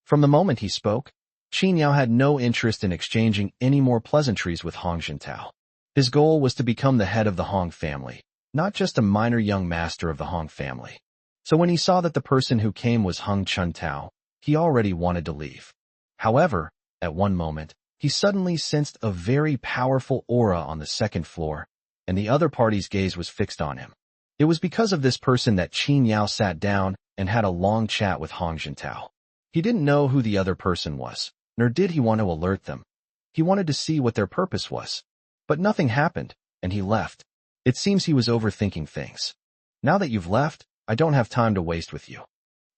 S1: From the moment he spoke, Qin Yao had no interest in exchanging any more pleasantries with Hong Jintao. His goal was to become the head of the Hong family, not just a minor young master of the Hong family. So when he saw that the person who came was Hung Chuntao, he already wanted to leave. However, at one moment, he suddenly sensed a very powerful aura on the second floor, and the other party's gaze was fixed on him. It was because of this person that Qin Yao sat down and had a long chat with Hong Jintao. He didn't know who the other person was, nor did he want to alert them. He wanted to see what their purpose was. But nothing happened, and he left. It seems he was overthinking things. Now that you've left, I don't have time to waste with you.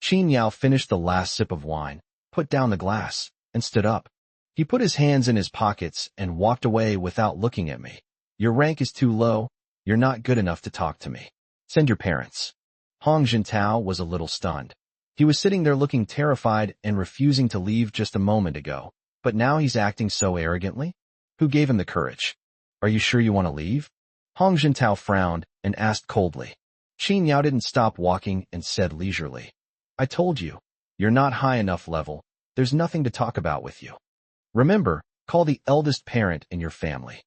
S1: Qin Yao finished the last sip of wine, put down the glass, and stood up. He put his hands in his pockets and walked away without looking at me. Your rank is too low. You're not good enough to talk to me. Send your parents. Hong Jintao was a little stunned. He was sitting there looking terrified and refusing to leave just a moment ago, but now he's acting so arrogantly? Who gave him the courage? Are you sure you want to leave? Hong Jintao frowned and asked coldly. Qin Yao didn't stop walking and said leisurely, I told you, you're not high enough level. There's nothing to talk about with you. Remember, call the eldest parent in your family.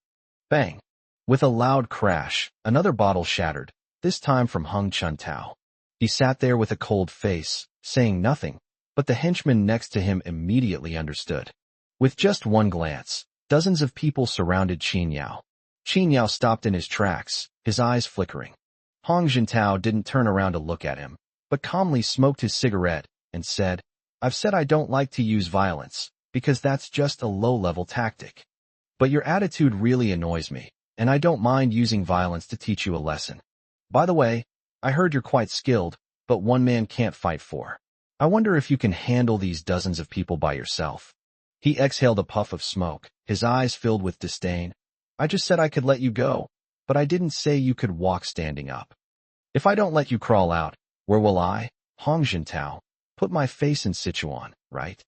S1: Bang! With a loud crash, another bottle shattered, this time from Hung Chuntao. He sat there with a cold face, saying nothing, but the henchman next to him immediately understood. With just one glance, dozens of people surrounded Qin Yao. Qin Yao stopped in his tracks, his eyes flickering. Hong Jintao didn't turn around to look at him, but calmly smoked his cigarette and said, I've said I don't like to use violence, because that's just a low-level tactic. But your attitude really annoys me, and I don't mind using violence to teach you a lesson. By the way, I heard you're quite skilled, but one man can't fight four. I wonder if you can handle these dozens of people by yourself. He exhaled a puff of smoke, his eyes filled with disdain. I just said I could let you go, but I didn't say you could walk standing up. If I don't let you crawl out, where will I, Hong Jintao, put my face in Sichuan, right?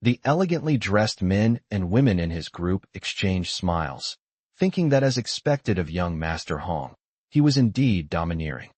S1: The elegantly dressed men and women in his group exchanged smiles, thinking that as expected of young Master Hong, he was indeed domineering.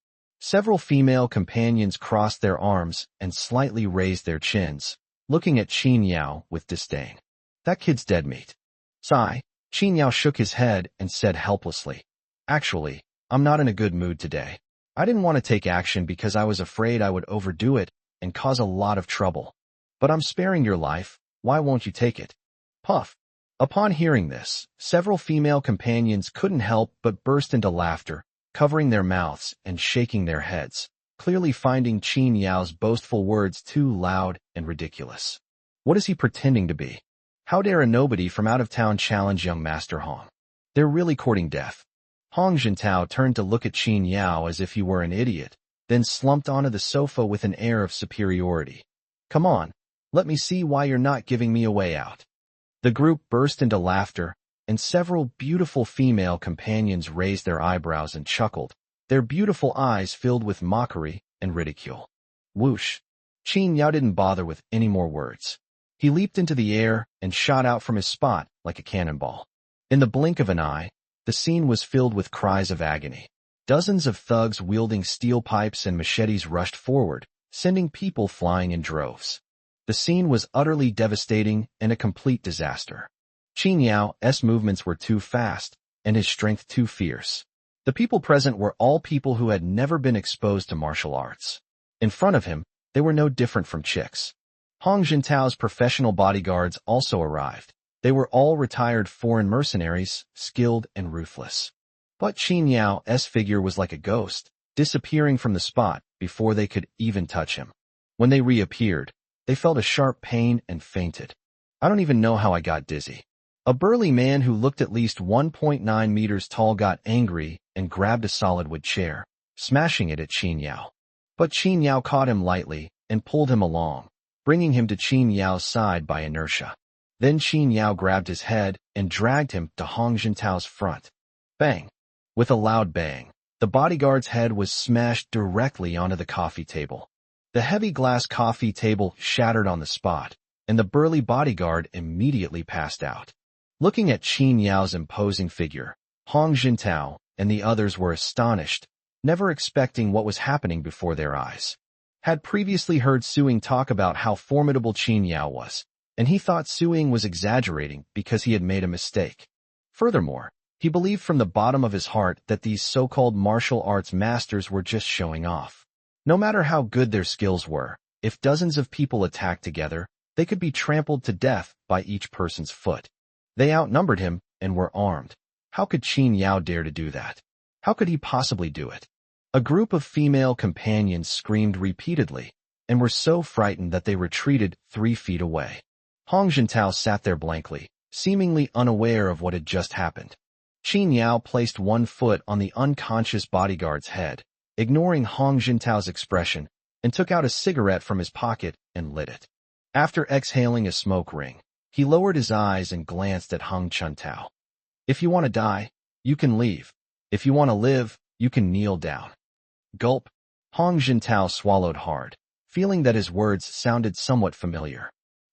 S1: Several female companions crossed their arms and slightly raised their chins, looking at Qin Yao with disdain. That kid's dead meat. Sigh, Qin Yao shook his head and said helplessly, Actually, I'm not in a good mood today. I didn't want to take action because I was afraid I would overdo it and cause a lot of trouble. But I'm sparing your life, why won't you take it? Puff. Upon hearing this, several female companions couldn't help but burst into laughter, covering their mouths and shaking their heads, clearly finding Qin Yao's boastful words too loud and ridiculous. What is he pretending to be? How dare a nobody from out of town challenge young Master Hong? They're really courting death. Hong Jintao turned to look at Qin Yao as if he were an idiot, then slumped onto the sofa with an air of superiority. Come on, let me see why you're not giving me a way out. The group burst into laughter, and several beautiful female companions raised their eyebrows and chuckled, their beautiful eyes filled with mockery and ridicule. Whoosh! Qin Yao didn't bother with any more words. He leaped into the air and shot out from his spot like a cannonball. In the blink of an eye, the scene was filled with cries of agony. Dozens of thugs wielding steel pipes and machetes rushed forward, sending people flying in droves. The scene was utterly devastating and a complete disaster. Qin Yao's movements were too fast, and his strength too fierce. The people present were all people who had never been exposed to martial arts. In front of him, they were no different from chicks. Hong Jintao's professional bodyguards also arrived. They were all retired foreign mercenaries, skilled and ruthless. But Qin Yao's figure was like a ghost, disappearing from the spot before they could even touch him. When they reappeared, they felt a sharp pain and fainted. I don't even know how I got dizzy. A burly man who looked at least 1.9 meters tall got angry and grabbed a solid wood chair, smashing it at Qin Yao. But Qin Yao caught him lightly and pulled him along, bringing him to Qin Yao's side by inertia. Then Qin Yao grabbed his head and dragged him to Hong Jintao's front. Bang! With a loud bang, the bodyguard's head was smashed directly onto the coffee table. The heavy glass coffee table shattered on the spot, and the burly bodyguard immediately passed out. Looking at Qin Yao's imposing figure, Hong Jintao and the others were astonished, never expecting what was happening before their eyes. Had previously heard Suing talk about how formidable Qin Yao was, and he thought Suing was exaggerating because he had made a mistake. Furthermore, he believed from the bottom of his heart that these so-called martial arts masters were just showing off. No matter how good their skills were, if dozens of people attacked together, they could be trampled to death by each person's foot. They outnumbered him and were armed. How could Qin Yao dare to do that? How could he possibly do it? A group of female companions screamed repeatedly and were so frightened that they retreated 3 feet away. Hong Jintao sat there blankly, seemingly unaware of what had just happened. Qin Yao placed one foot on the unconscious bodyguard's head, ignoring Hong Jintao's expression, and took out a cigarette from his pocket and lit it. After exhaling a smoke ring, he lowered his eyes and glanced at Hong Chuntao. If you want to die, you can leave. If you want to live, you can kneel down. Gulp. Hong Jintao swallowed hard, feeling that his words sounded somewhat familiar.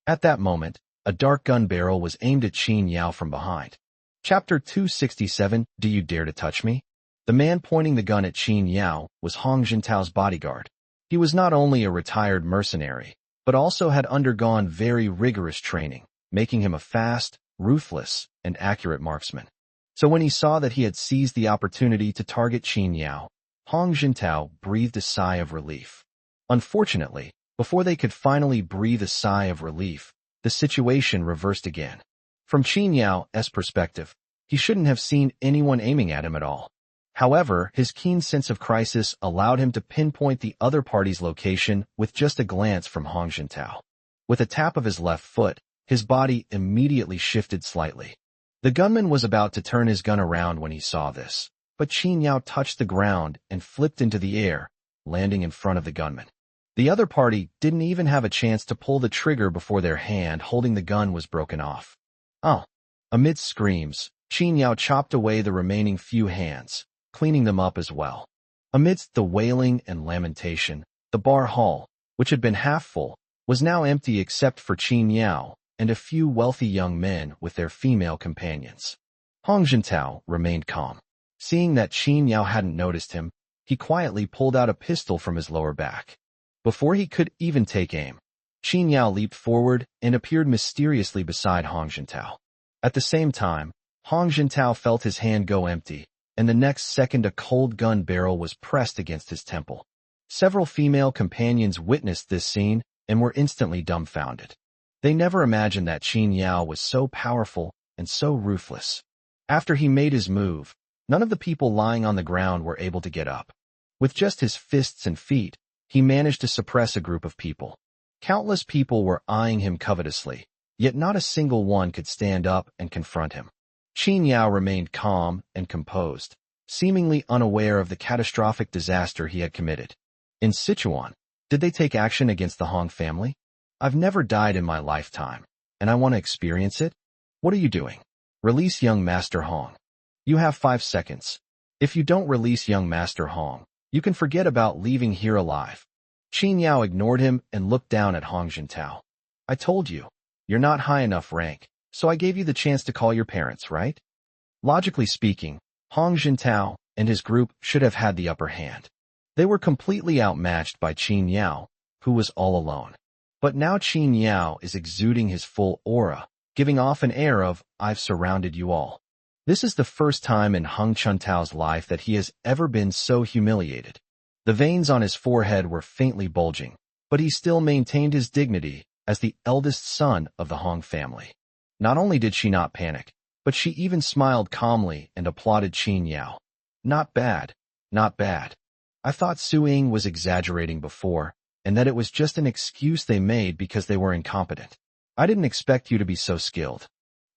S1: At that moment, a dark gun barrel was aimed at Qin Yao from behind. Chapter 267, Do You Dare to Touch Me? The man pointing the gun at Qin Yao was Hong Jintao's bodyguard. He was not only a retired mercenary, but also had undergone very rigorous training, making him a fast, ruthless, and accurate marksman. So when he saw that he had seized the opportunity to target Qin Yao, Hong Jintao breathed a sigh of relief. Unfortunately, before they could finally breathe a sigh of relief, the situation reversed again. From Qin Yao's perspective, he shouldn't have seen anyone aiming at him at all. However, his keen sense of crisis allowed him to pinpoint the other party's location with just a glance from Hong Jintao. With a tap of his left foot, his body immediately shifted slightly. The gunman was about to turn his gun around when he saw this, but Qin Yao touched the ground and flipped into the air, landing in front of the gunman. The other party didn't even have a chance to pull the trigger before their hand holding the gun was broken off. Oh! Amidst screams, Qin Yao chopped away the remaining few hands, cleaning them up as well. Amidst the wailing and lamentation, the bar hall, which had been half full, was now empty except for Qin Yao and a few wealthy young men with their female companions. Hong Jintao remained calm. Seeing that Qin Yao hadn't noticed him, he quietly pulled out a pistol from his lower back. Before he could even take aim, Qin Yao leaped forward and appeared mysteriously beside Hong Jintao. At the same time, Hong Jintao felt his hand go empty, and the next second a cold gun barrel was pressed against his temple. Several female companions witnessed this scene and were instantly dumbfounded. They never imagined that Qin Yao was so powerful and so ruthless. After he made his move, none of the people lying on the ground were able to get up. With just his fists and feet, he managed to suppress a group of people. Countless people were eyeing him covetously, yet not a single one could stand up and confront him. Qin Yao remained calm and composed, seemingly unaware of the catastrophic disaster he had committed. In Sichuan, did they take action against the Hong family? I've never died in my lifetime, and I want to experience it. What are you doing? Release young Master Hong. You have 5 seconds. If you don't release young Master Hong, you can forget about leaving here alive. Qin Yao ignored him and looked down at Hong Jintao. I told you, you're not high enough rank, so I gave you the chance to call your parents, right? Logically speaking, Hong Jintao and his group should have had the upper hand. They were completely outmatched by Qin Yao, who was all alone. But now Qin Yao is exuding his full aura, giving off an air of, I've surrounded you all. This is the first time in Hong Chuntao's life that he has ever been so humiliated. The veins on his forehead were faintly bulging, but he still maintained his dignity as the eldest son of the Hong family. Not only did she not panic, but she even smiled calmly and applauded Qin Yao. Not bad, not bad. I thought Su Ying was exaggerating before, and that it was just an excuse they made because they were incompetent. I didn't expect you to be so skilled.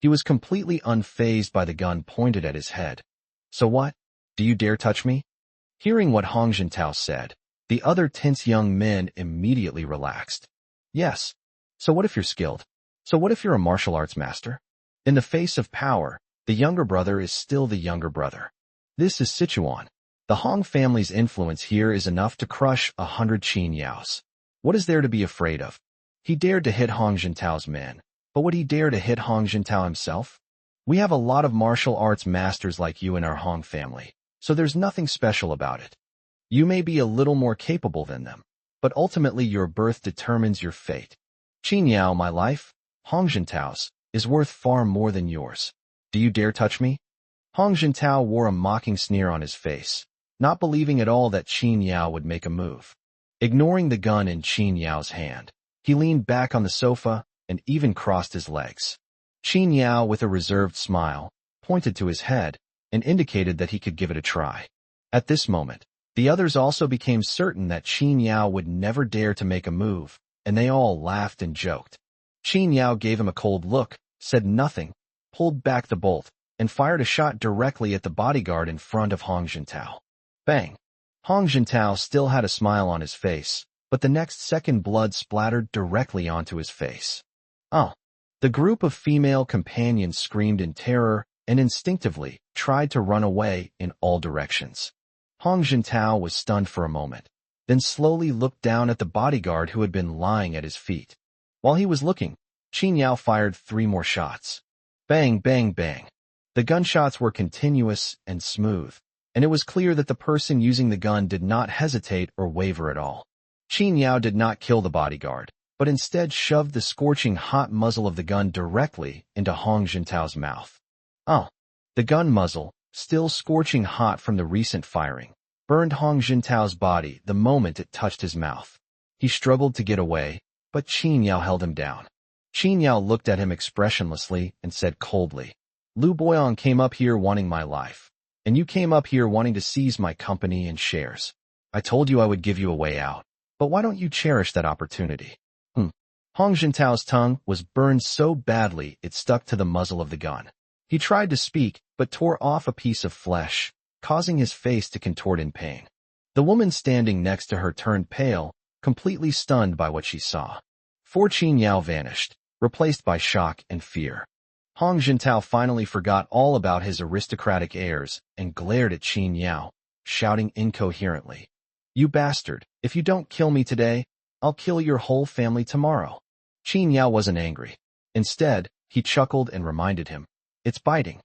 S1: He was completely unfazed by the gun pointed at his head. So what? Do you dare touch me? Hearing what Hong Jintao said, the other tense young men immediately relaxed. Yes. So what if you're skilled? So what if you're a martial arts master? In the face of power, the younger brother is still the younger brother. This is Sichuan. The Hong family's influence here is enough to crush 100 Qin Yaos. What is there to be afraid of? He dared to hit Hong Jintao's men, but would he dare to hit Hong Jintao himself? We have a lot of martial arts masters like you in our Hong family, so there's nothing special about it. You may be a little more capable than them, but ultimately your birth determines your fate. Qin Yao, my life, Hong Jintao's, is worth far more than yours. Do you dare touch me? Hong Jintao wore a mocking sneer on his face, not believing at all that Qin Yao would make a move. Ignoring the gun in Qin Yao's hand, he leaned back on the sofa and even crossed his legs. Qin Yao, with a reserved smile, pointed to his head and indicated that he could give it a try. At this moment, the others also became certain that Qin Yao would never dare to make a move, and they all laughed and joked. Qin Yao gave him a cold look, said nothing, pulled back the bolt, and fired a shot directly at the bodyguard in front of Hong Jintao. Bang! Hong Jintao still had a smile on his face, but the next second blood splattered directly onto his face. Oh! The group of female companions screamed in terror and instinctively tried to run away in all directions. Hong Jintao was stunned for a moment. then slowly looked down at the bodyguard who had been lying at his feet. While he was looking, Qin Yao fired 3 more shots. Bang, bang, bang. The gunshots were continuous and smooth, and it was clear that the person using the gun did not hesitate or waver at all. Qin Yao did not kill the bodyguard, but instead shoved the scorching hot muzzle of the gun directly into Hong Jintao's mouth. The gun muzzle, still scorching hot from the recent firing, burned Hong Jintao's body the moment it touched his mouth. He struggled to get away, but Qin Yao held him down. Qin Yao looked at him expressionlessly and said coldly, "Lu Boyong came up here wanting my life, and you came up here wanting to seize my company and shares. I told you I would give you a way out, but why don't you cherish that opportunity?" Hong Jintao's tongue was burned so badly it stuck to the muzzle of the gun. He tried to speak, but tore off a piece of flesh, causing his face to contort in pain. The woman standing next to her turned pale, completely stunned by what she saw. Qin Yao vanished, replaced by shock and fear. Hong Jintao finally forgot all about his aristocratic airs and glared at Qin Yao, shouting incoherently, "You bastard, if you don't kill me today, I'll kill your whole family tomorrow." Qin Yao wasn't angry. Instead, he chuckled and reminded him, "It's biting."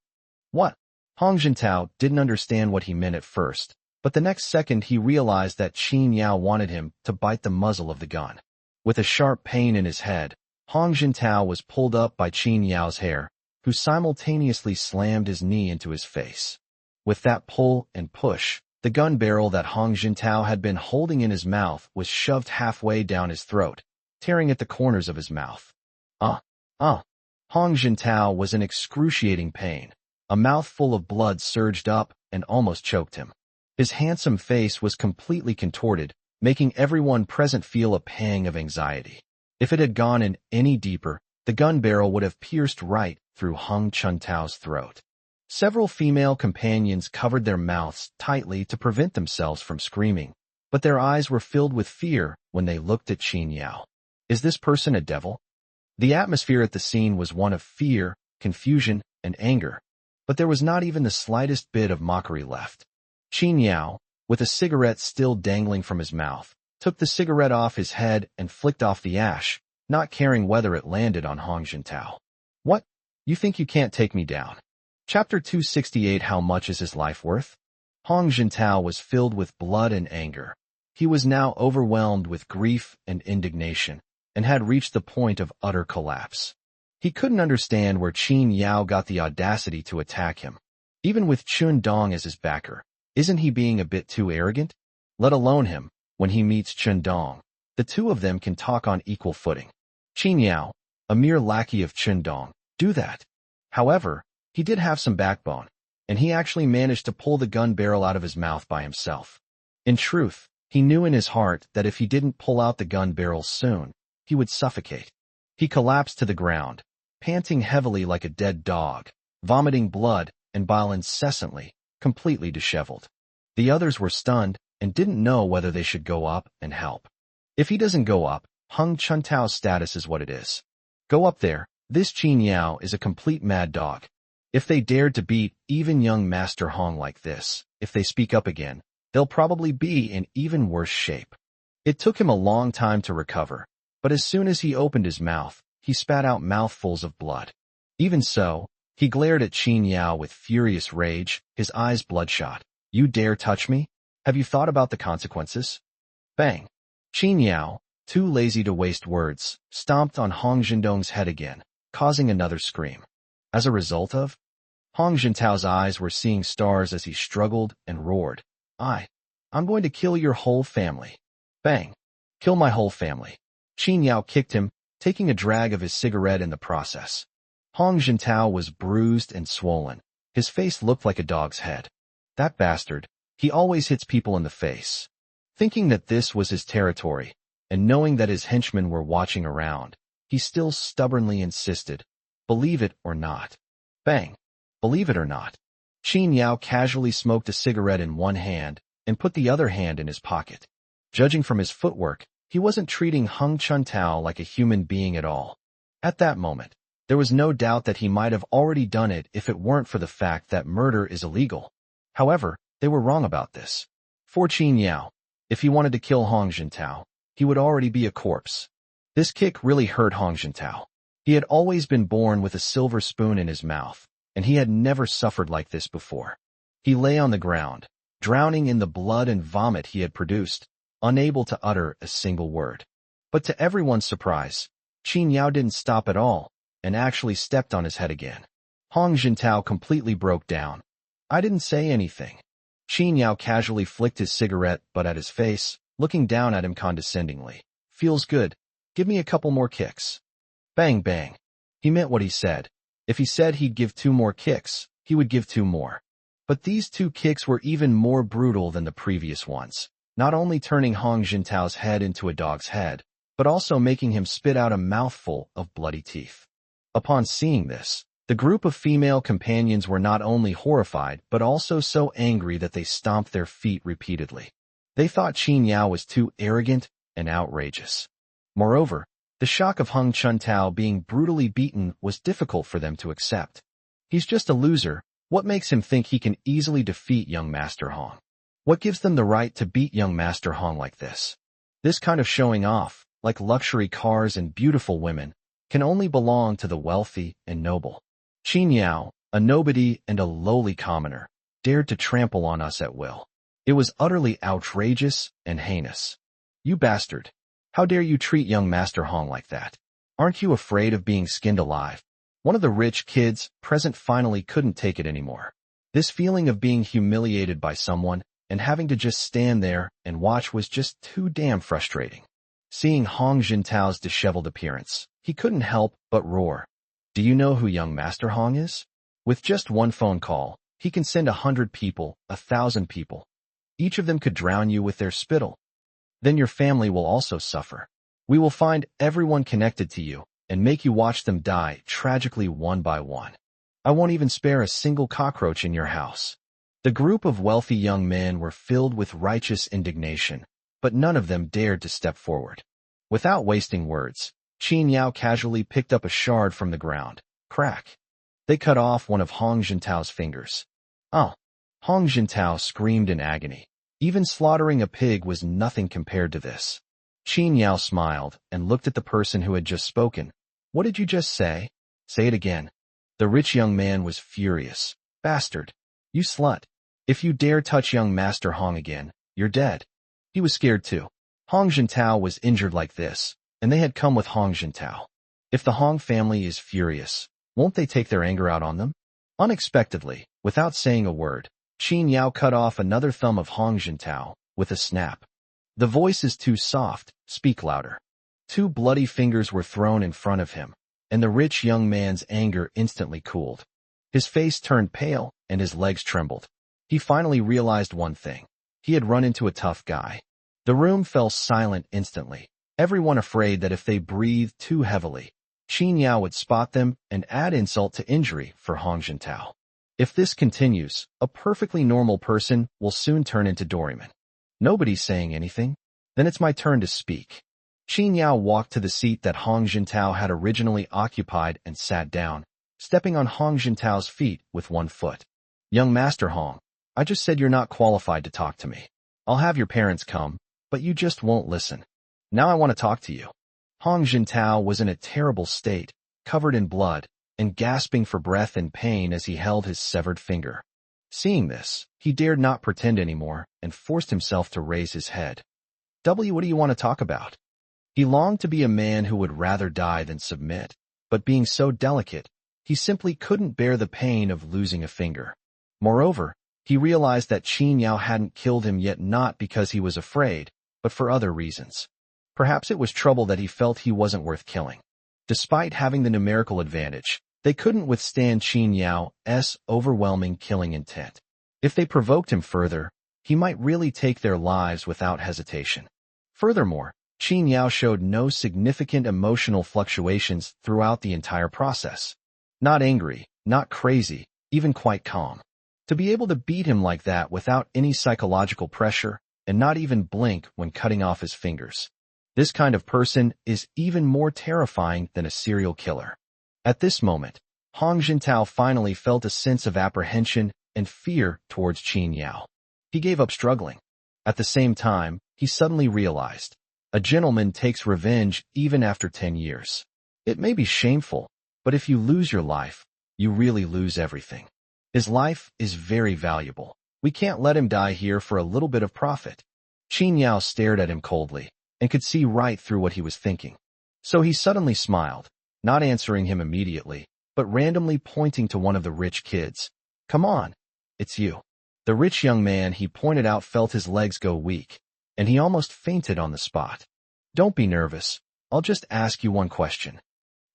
S1: What? Hong Jintao didn't understand what he meant at first, but the next second he realized that Qin Yao wanted him to bite the muzzle of the gun. With a sharp pain in his head, Hong Jintao was pulled up by Qin Yao's hair, who simultaneously slammed his knee into his face. With that pull and push, the gun barrel that Hong Jintao had been holding in his mouth was shoved halfway down his throat, tearing at the corners of his mouth. Hong Jintao was in excruciating pain. A mouthful of blood surged up and almost choked him. His handsome face was completely contorted, making everyone present feel a pang of anxiety. If it had gone in any deeper, the gun barrel would have pierced right through Hong Chuntao's throat. Several female companions covered their mouths tightly to prevent themselves from screaming, but their eyes were filled with fear when they looked at Qin Yao. Is this person a devil? The atmosphere at the scene was one of fear, confusion, and anger, but there was not even the slightest bit of mockery left. Qin Yao, with a cigarette still dangling from his mouth, took the cigarette off his head and flicked off the ash, not caring whether it landed on Hong Jintao. "What? You think you can't take me down?" Chapter 268. How much is his life worth? Hong Jintao was filled with blood and anger. He was now overwhelmed with grief and indignation, and had reached the point of utter collapse. He couldn't understand where Qin Yao got the audacity to attack him. Even with Chun Dong as his backer, isn't he being a bit too arrogant? Let alone him, when he meets Chun Dong, the two of them can talk on equal footing. Qin Yao, a mere lackey of Chun Dong, do that. However, he did have some backbone, and he actually managed to pull the gun barrel out of his mouth by himself. In truth, he knew in his heart that if he didn't pull out the gun barrel soon, he would suffocate. He collapsed to the ground, panting heavily like a dead dog, vomiting blood and bile incessantly, completely disheveled. The others were stunned and didn't know whether they should go up and help. If he doesn't go up, Hong Chuntao's status is what it is. Go up there, this Qin Yao is a complete mad dog. If they dared to beat even young Master Hong like this, if they speak up again, they'll probably be in even worse shape. It took him a long time to recover, but as soon as he opened his mouth, he spat out mouthfuls of blood. Even so, he glared at Qin Yao with furious rage, his eyes bloodshot. "You dare touch me? Have you thought about the consequences?" Bang! Qin Yao, too lazy to waste words, stomped on Hong Jindong's head again, causing another scream. As a result of, Hong Jintao's eyes were seeing stars as he struggled and roared, I'm going to kill your whole family." Bang! Kill my whole family. Qin Yao kicked him, taking a drag of his cigarette in the process. Hong Jintao was bruised and swollen. His face looked like a dog's head. That bastard, he always hits people in the face. Thinking that this was his territory, and knowing that his henchmen were watching around, he still stubbornly insisted, "Believe it or not." Bang! Believe it or not. Qin Yao casually smoked a cigarette in one hand and put the other hand in his pocket. Judging from his footwork, he wasn't treating Hong Chuntao like a human being at all. At that moment, there was no doubt that he might have already done it if it weren't for the fact that murder is illegal. However, they were wrong about this. For Qin Yao, If he wanted to kill Hong Jintao, he would already be a corpse. This kick really hurt Hong Jintao. He had always been born with a silver spoon in his mouth, and he had never suffered like this before. He lay on the ground, drowning in the blood and vomit he had produced, unable to utter a single word. But to everyone's surprise, Qin Yao didn't stop at all, and actually stepped on his head again. Hong Jintao completely broke down. I didn't say anything. Qin Yao casually flicked his cigarette butt at his face, looking down at him condescendingly. Feels good. Give me a couple more kicks. Bang bang. He meant what he said. If he said he'd give 2 more kicks, he would give 2 more. But these 2 kicks were even more brutal than the previous ones, not only turning Hong Jintao's head into a dog's head, but also making him spit out a mouthful of bloody teeth. Upon seeing this, the group of female companions were not only horrified but also so angry that they stomped their feet repeatedly. They thought Qin Yao was too arrogant and outrageous. Moreover, the shock of Hong Chuntao being brutally beaten was difficult for them to accept. He's just a loser. What makes him think he can easily defeat young Master Hong? What gives them the right to beat young Master Hong like this? This kind of showing off, like luxury cars and beautiful women, can only belong to the wealthy and noble. Qin Yao, a nobody and a lowly commoner, dared to trample on us at will. It was utterly outrageous and heinous. You bastard! How dare you treat young Master Hong like that? Aren't you afraid of being skinned alive? One of the rich kids present finally couldn't take it anymore. This feeling of being humiliated by someone and having to just stand there and watch was just too damn frustrating. Seeing Hong Jintao's disheveled appearance, he couldn't help but roar. Do you know who young Master Hong is? With just one phone call, he can send 100 people, 1,000 people. Each of them could drown you with their spittle. Then your family will also suffer. We will find everyone connected to you and make you watch them die tragically one by one. I won't even spare a single cockroach in your house. The group of wealthy young men were filled with righteous indignation, but none of them dared to step forward. Without wasting words, Qin Yao casually picked up a shard from the ground. Crack. They cut off one of Hong Jintao's fingers. Oh! Hong Jintao screamed in agony. Even slaughtering a pig was nothing compared to this. Qin Yao smiled and looked at the person who had just spoken. What did you just say? Say it again. The rich young man was furious. Bastard! You slut! If you dare touch young Master Hong again, you're dead. He was scared too. Hong Jintao was injured like this, and they had come with Hong Jintao. If the Hong family is furious, won't they take their anger out on them? Unexpectedly, without saying a word, Qin Yao cut off another thumb of Hong Jintao with a snap. The voice is too soft, speak louder. 2 bloody fingers were thrown in front of him, and the rich young man's anger instantly cooled. His face turned pale, and his legs trembled. He finally realized one thing. He had run into a tough guy. The room fell silent instantly, everyone afraid that if they breathed too heavily, Qin Yao would spot them and add insult to injury for Hong Jintao. If this continues, a perfectly normal person will soon turn into Doraemon. Nobody's saying anything. Then it's my turn to speak. Qin Yao walked to the seat that Hong Jintao had originally occupied and sat down, stepping on Hong Jintao's feet with one foot. Young Master Hong, I just said you're not qualified to talk to me. I'll have your parents come, but you just won't listen. Now I want to talk to you. Hong Jintao was in a terrible state, covered in blood, and gasping for breath in pain as he held his severed finger. Seeing this, he dared not pretend anymore and forced himself to raise his head. What do you want to talk about? He longed to be a man who would rather die than submit, but being so delicate, he simply couldn't bear the pain of losing a finger. Moreover, he realized that Qin Yao hadn't killed him yet, not because he was afraid, but for other reasons. Perhaps it was trouble that he felt he wasn't worth killing. Despite having the numerical advantage, they couldn't withstand Qin Yao's overwhelming killing intent. If they provoked him further, he might really take their lives without hesitation. Furthermore, Qin Yao showed no significant emotional fluctuations throughout the entire process. Not angry, not crazy, even quite calm. To be able to beat him like that without any psychological pressure, and not even blink when cutting off his fingers. This kind of person is even more terrifying than a serial killer. At this moment, Hong Jintao finally felt a sense of apprehension and fear towards Qin Yao. He gave up struggling. At the same time, he suddenly realized. A gentleman takes revenge even after 10 years. It may be shameful, but if you lose your life, you really lose everything. His life is very valuable. We can't let him die here for a little bit of profit. Qin Yao stared at him coldly and could see right through what he was thinking. So he suddenly smiled, not answering him immediately, but randomly pointing to one of the rich kids. Come on, it's you. The rich young man he pointed out felt his legs go weak, and he almost fainted on the spot. Don't be nervous. I'll just ask you one question.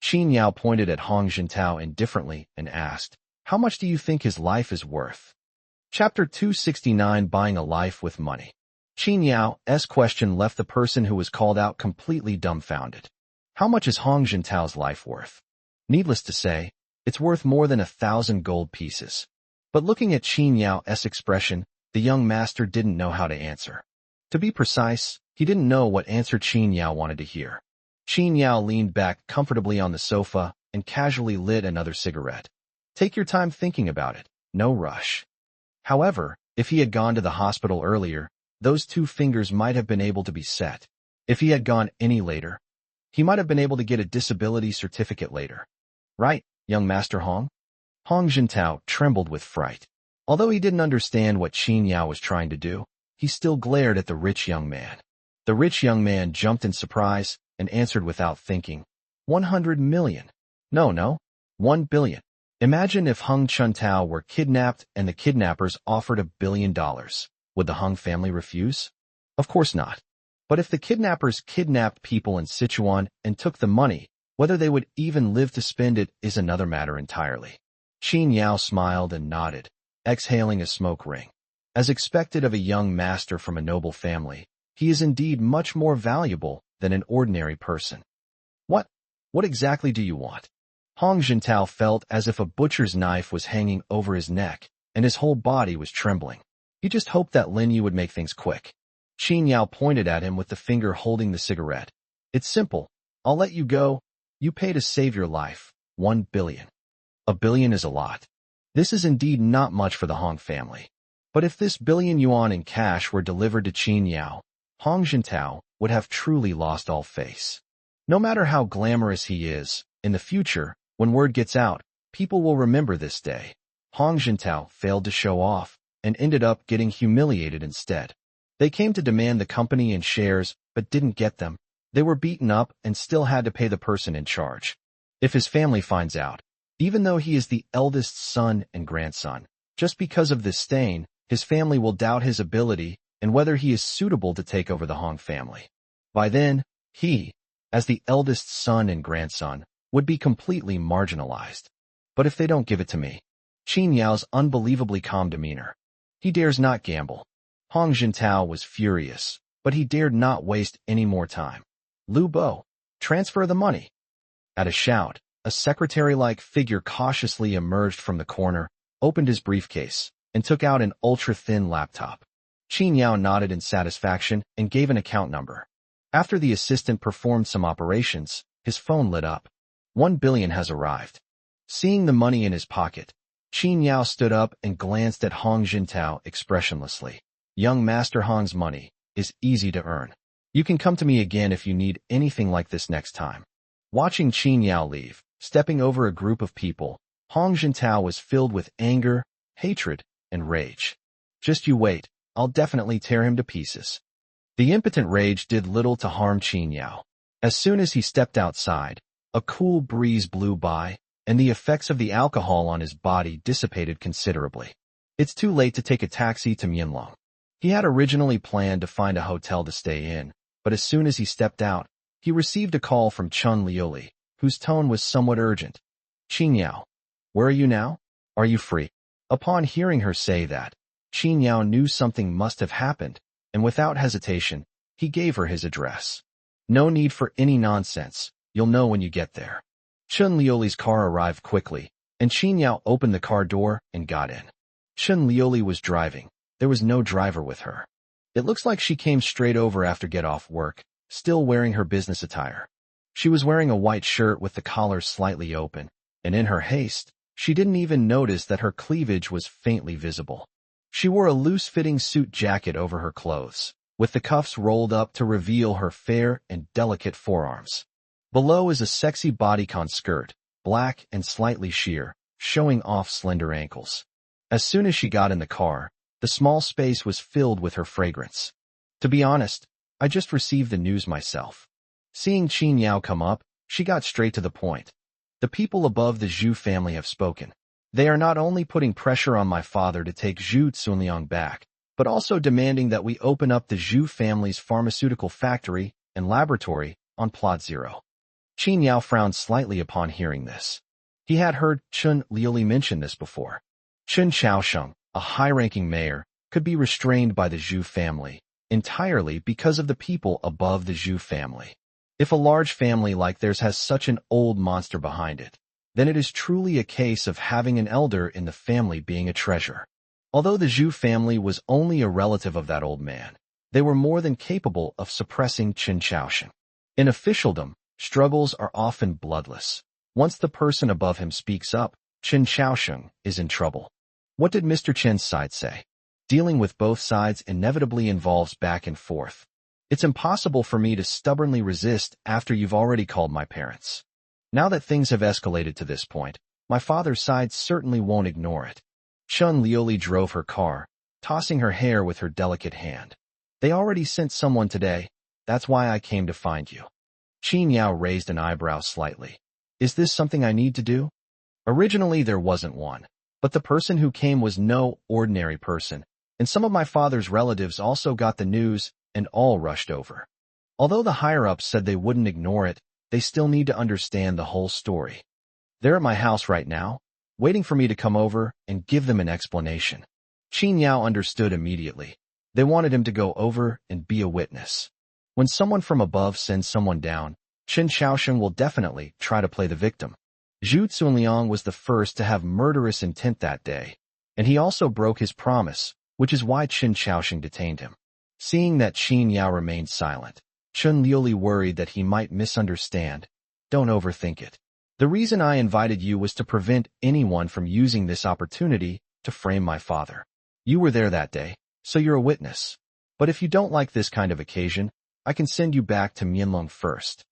S1: Qin Yao pointed at Hong Jintao indifferently and asked, how much do you think his life is worth? Chapter 269, Buying a Life with Money. Qin Yao's question left the person who was called out completely dumbfounded. How much is Hong Jintao's life worth? Needless to say, it's worth more than 1,000 gold pieces. But looking at Qin Yao's expression, the young master didn't know how to answer. To be precise, he didn't know what answer Qin Yao wanted to hear. Qin Yao leaned back comfortably on the sofa and casually lit another cigarette. Take your time thinking about it, no rush. However, if he had gone to the hospital earlier, those 2 fingers might have been able to be set. If he had gone any later, he might have been able to get a disability certificate later. Right, young Master Hong? Hong Jintao trembled with fright. Although he didn't understand what Qin Yao was trying to do, he still glared at the rich young man. The rich young man jumped in surprise and answered without thinking. 100 million. No, 1 billion. Imagine if Hung Chuntao were kidnapped and the kidnappers offered $1 billion. Would the Hung family refuse? Of course not. But if the kidnappers kidnapped people in Sichuan and took the money, whether they would even live to spend it is another matter entirely. Qin Yao smiled and nodded, exhaling a smoke ring. As expected of a young master from a noble family, he is indeed much more valuable than an ordinary person. What exactly do you want? Hong Jintao felt as if a butcher's knife was hanging over his neck, and his whole body was trembling. He just hoped that Lin Yu would make things quick. Qin Yao pointed at him with the finger holding the cigarette. It's simple. I'll let you go. You pay to save your life. 1 billion. $1 billion is a lot. This is indeed not much for the Hong family. But if this billion yuan in cash were delivered to Qin Yao, Hong Jintao would have truly lost all face. No matter how glamorous he is, in the future, when word gets out, people will remember this day. Hong Jintao failed to show off and ended up getting humiliated instead. They came to demand the company and shares, but didn't get them. They were beaten up and still had to pay the person in charge. If his family finds out, even though he is the eldest son and grandson, just because of this stain, his family will doubt his ability and whether he is suitable to take over the Hong family. By then, he, as the eldest son and grandson, would be completely marginalized. But if they don't give it to me, Qin Yao's unbelievably calm demeanor. He dares not gamble. Hong Jintao was furious, but he dared not waste any more time. Lu Bo, transfer the money. At a shout, a secretary-like figure cautiously emerged from the corner, opened his briefcase, and took out an ultra-thin laptop. Qin Yao nodded in satisfaction and gave an account number. After the assistant performed some operations, his phone lit up. 1 billion has arrived. Seeing the money in his pocket, Qin Yao stood up and glanced at Hong Jintao expressionlessly. Young Master Hong's money is easy to earn. You can come to me again if you need anything like this next time. Watching Qin Yao leave, stepping over a group of people, Hong Jintao was filled with anger, hatred, and rage. Just you wait, I'll definitely tear him to pieces. The impotent rage did little to harm Qin Yao. As soon as he stepped outside, a cool breeze blew by, and the effects of the alcohol on his body dissipated considerably. It's too late to take a taxi to Mianlong. He had originally planned to find a hotel to stay in, but as soon as he stepped out, he received a call from Chun Liuli, whose tone was somewhat urgent. Qin Yao, where are you now? Are you free? Upon hearing her say that, Qin Yao knew something must have happened, and without hesitation, he gave her his address. No need for any nonsense, you'll know when you get there. Chun Liuli's car arrived quickly, and Qin Yao opened the car door and got in. Chun Liuli was driving. There was no driver with her. It looks like she came straight over after get off work, still wearing her business attire. She was wearing a white shirt with the collar slightly open, and in her haste, she didn't even notice that her cleavage was faintly visible. She wore a loose-fitting suit jacket over her clothes. with the cuffs rolled up to reveal her fair and delicate forearms. Below is a sexy bodycon skirt, black and slightly sheer, showing off slender ankles. As soon as she got in the car, the small space was filled with her fragrance. To be honest, I just received the news myself. Seeing Qin Yao come up, she got straight to the point. The people above the Zhu family have spoken. They are not only putting pressure on my father to take Zhu Cunliang back, but also demanding that we open up the Zhu family's pharmaceutical factory and laboratory on Plot Zero. Qin Yao frowned slightly upon hearing this. He had heard Chun Liuli mention this before. Chun Chaosheng, a high-ranking mayor, could be restrained by the Zhu family, entirely because of the people above the Zhu family. If a large family like theirs has such an old monster behind it, then it is truly a case of having an elder in the family being a treasure. Although the Zhu family was only a relative of that old man, they were more than capable of suppressing Qin Chaosheng. In officialdom, struggles are often bloodless. Once the person above him speaks up, Qin Chaosheng is in trouble. What did Mr. Chen's side say? Dealing with both sides inevitably involves back and forth. It's impossible for me to stubbornly resist after you've already called my parents. Now that things have escalated to this point, my father's side certainly won't ignore it. Chun Liuli drove her car, tossing her hair with her delicate hand. They already sent someone today. That's why I came to find you. Qin Yao raised an eyebrow slightly. Is this something I need to do? Originally there wasn't one, but the person who came was no ordinary person, and some of my father's relatives also got the news and all rushed over. Although the higher-ups said they wouldn't ignore it, they still need to understand the whole story. They're at my house right now, waiting for me to come over and give them an explanation. Qin Yao understood immediately. They wanted him to go over and be a witness. When someone from above sends someone down, Qin Chaosheng will definitely try to play the victim. Zhu Cunliang was the first to have murderous intent that day, and he also broke his promise, which is why Qin Chaosheng detained him. Seeing that Qin Yao remained silent, Chun Liuli worried that he might misunderstand. Don't overthink it. The reason I invited you was to prevent anyone from using this opportunity to frame my father. You were there that day, so you're a witness. But if you don't like this kind of occasion, I can send you back to Mianlong first.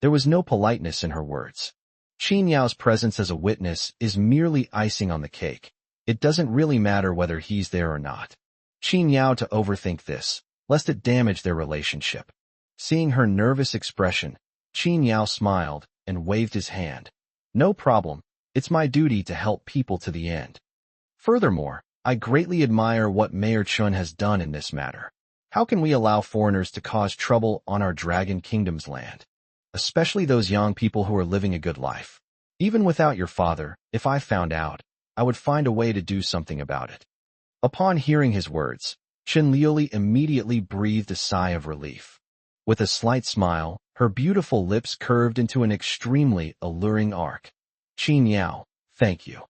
S1: There was no politeness in her words. Qin Yao's presence as a witness is merely icing on the cake. It doesn't really matter whether he's there or not. Qin Yao to overthink this, lest it damage their relationship. Seeing her nervous expression, Qin Yao smiled and waved his hand. No problem, it's my duty to help people to the end. Furthermore, I greatly admire what Mayor Chun has done in this matter. How can we allow foreigners to cause trouble on our Dragon Kingdom's land? Especially those young people who are living a good life. Even without your father, if I found out, I would find a way to do something about it. Upon hearing his words, Chun Liuli immediately breathed a sigh of relief. With a slight smile, her beautiful lips curved into an extremely alluring arc. Qin Yao, thank you.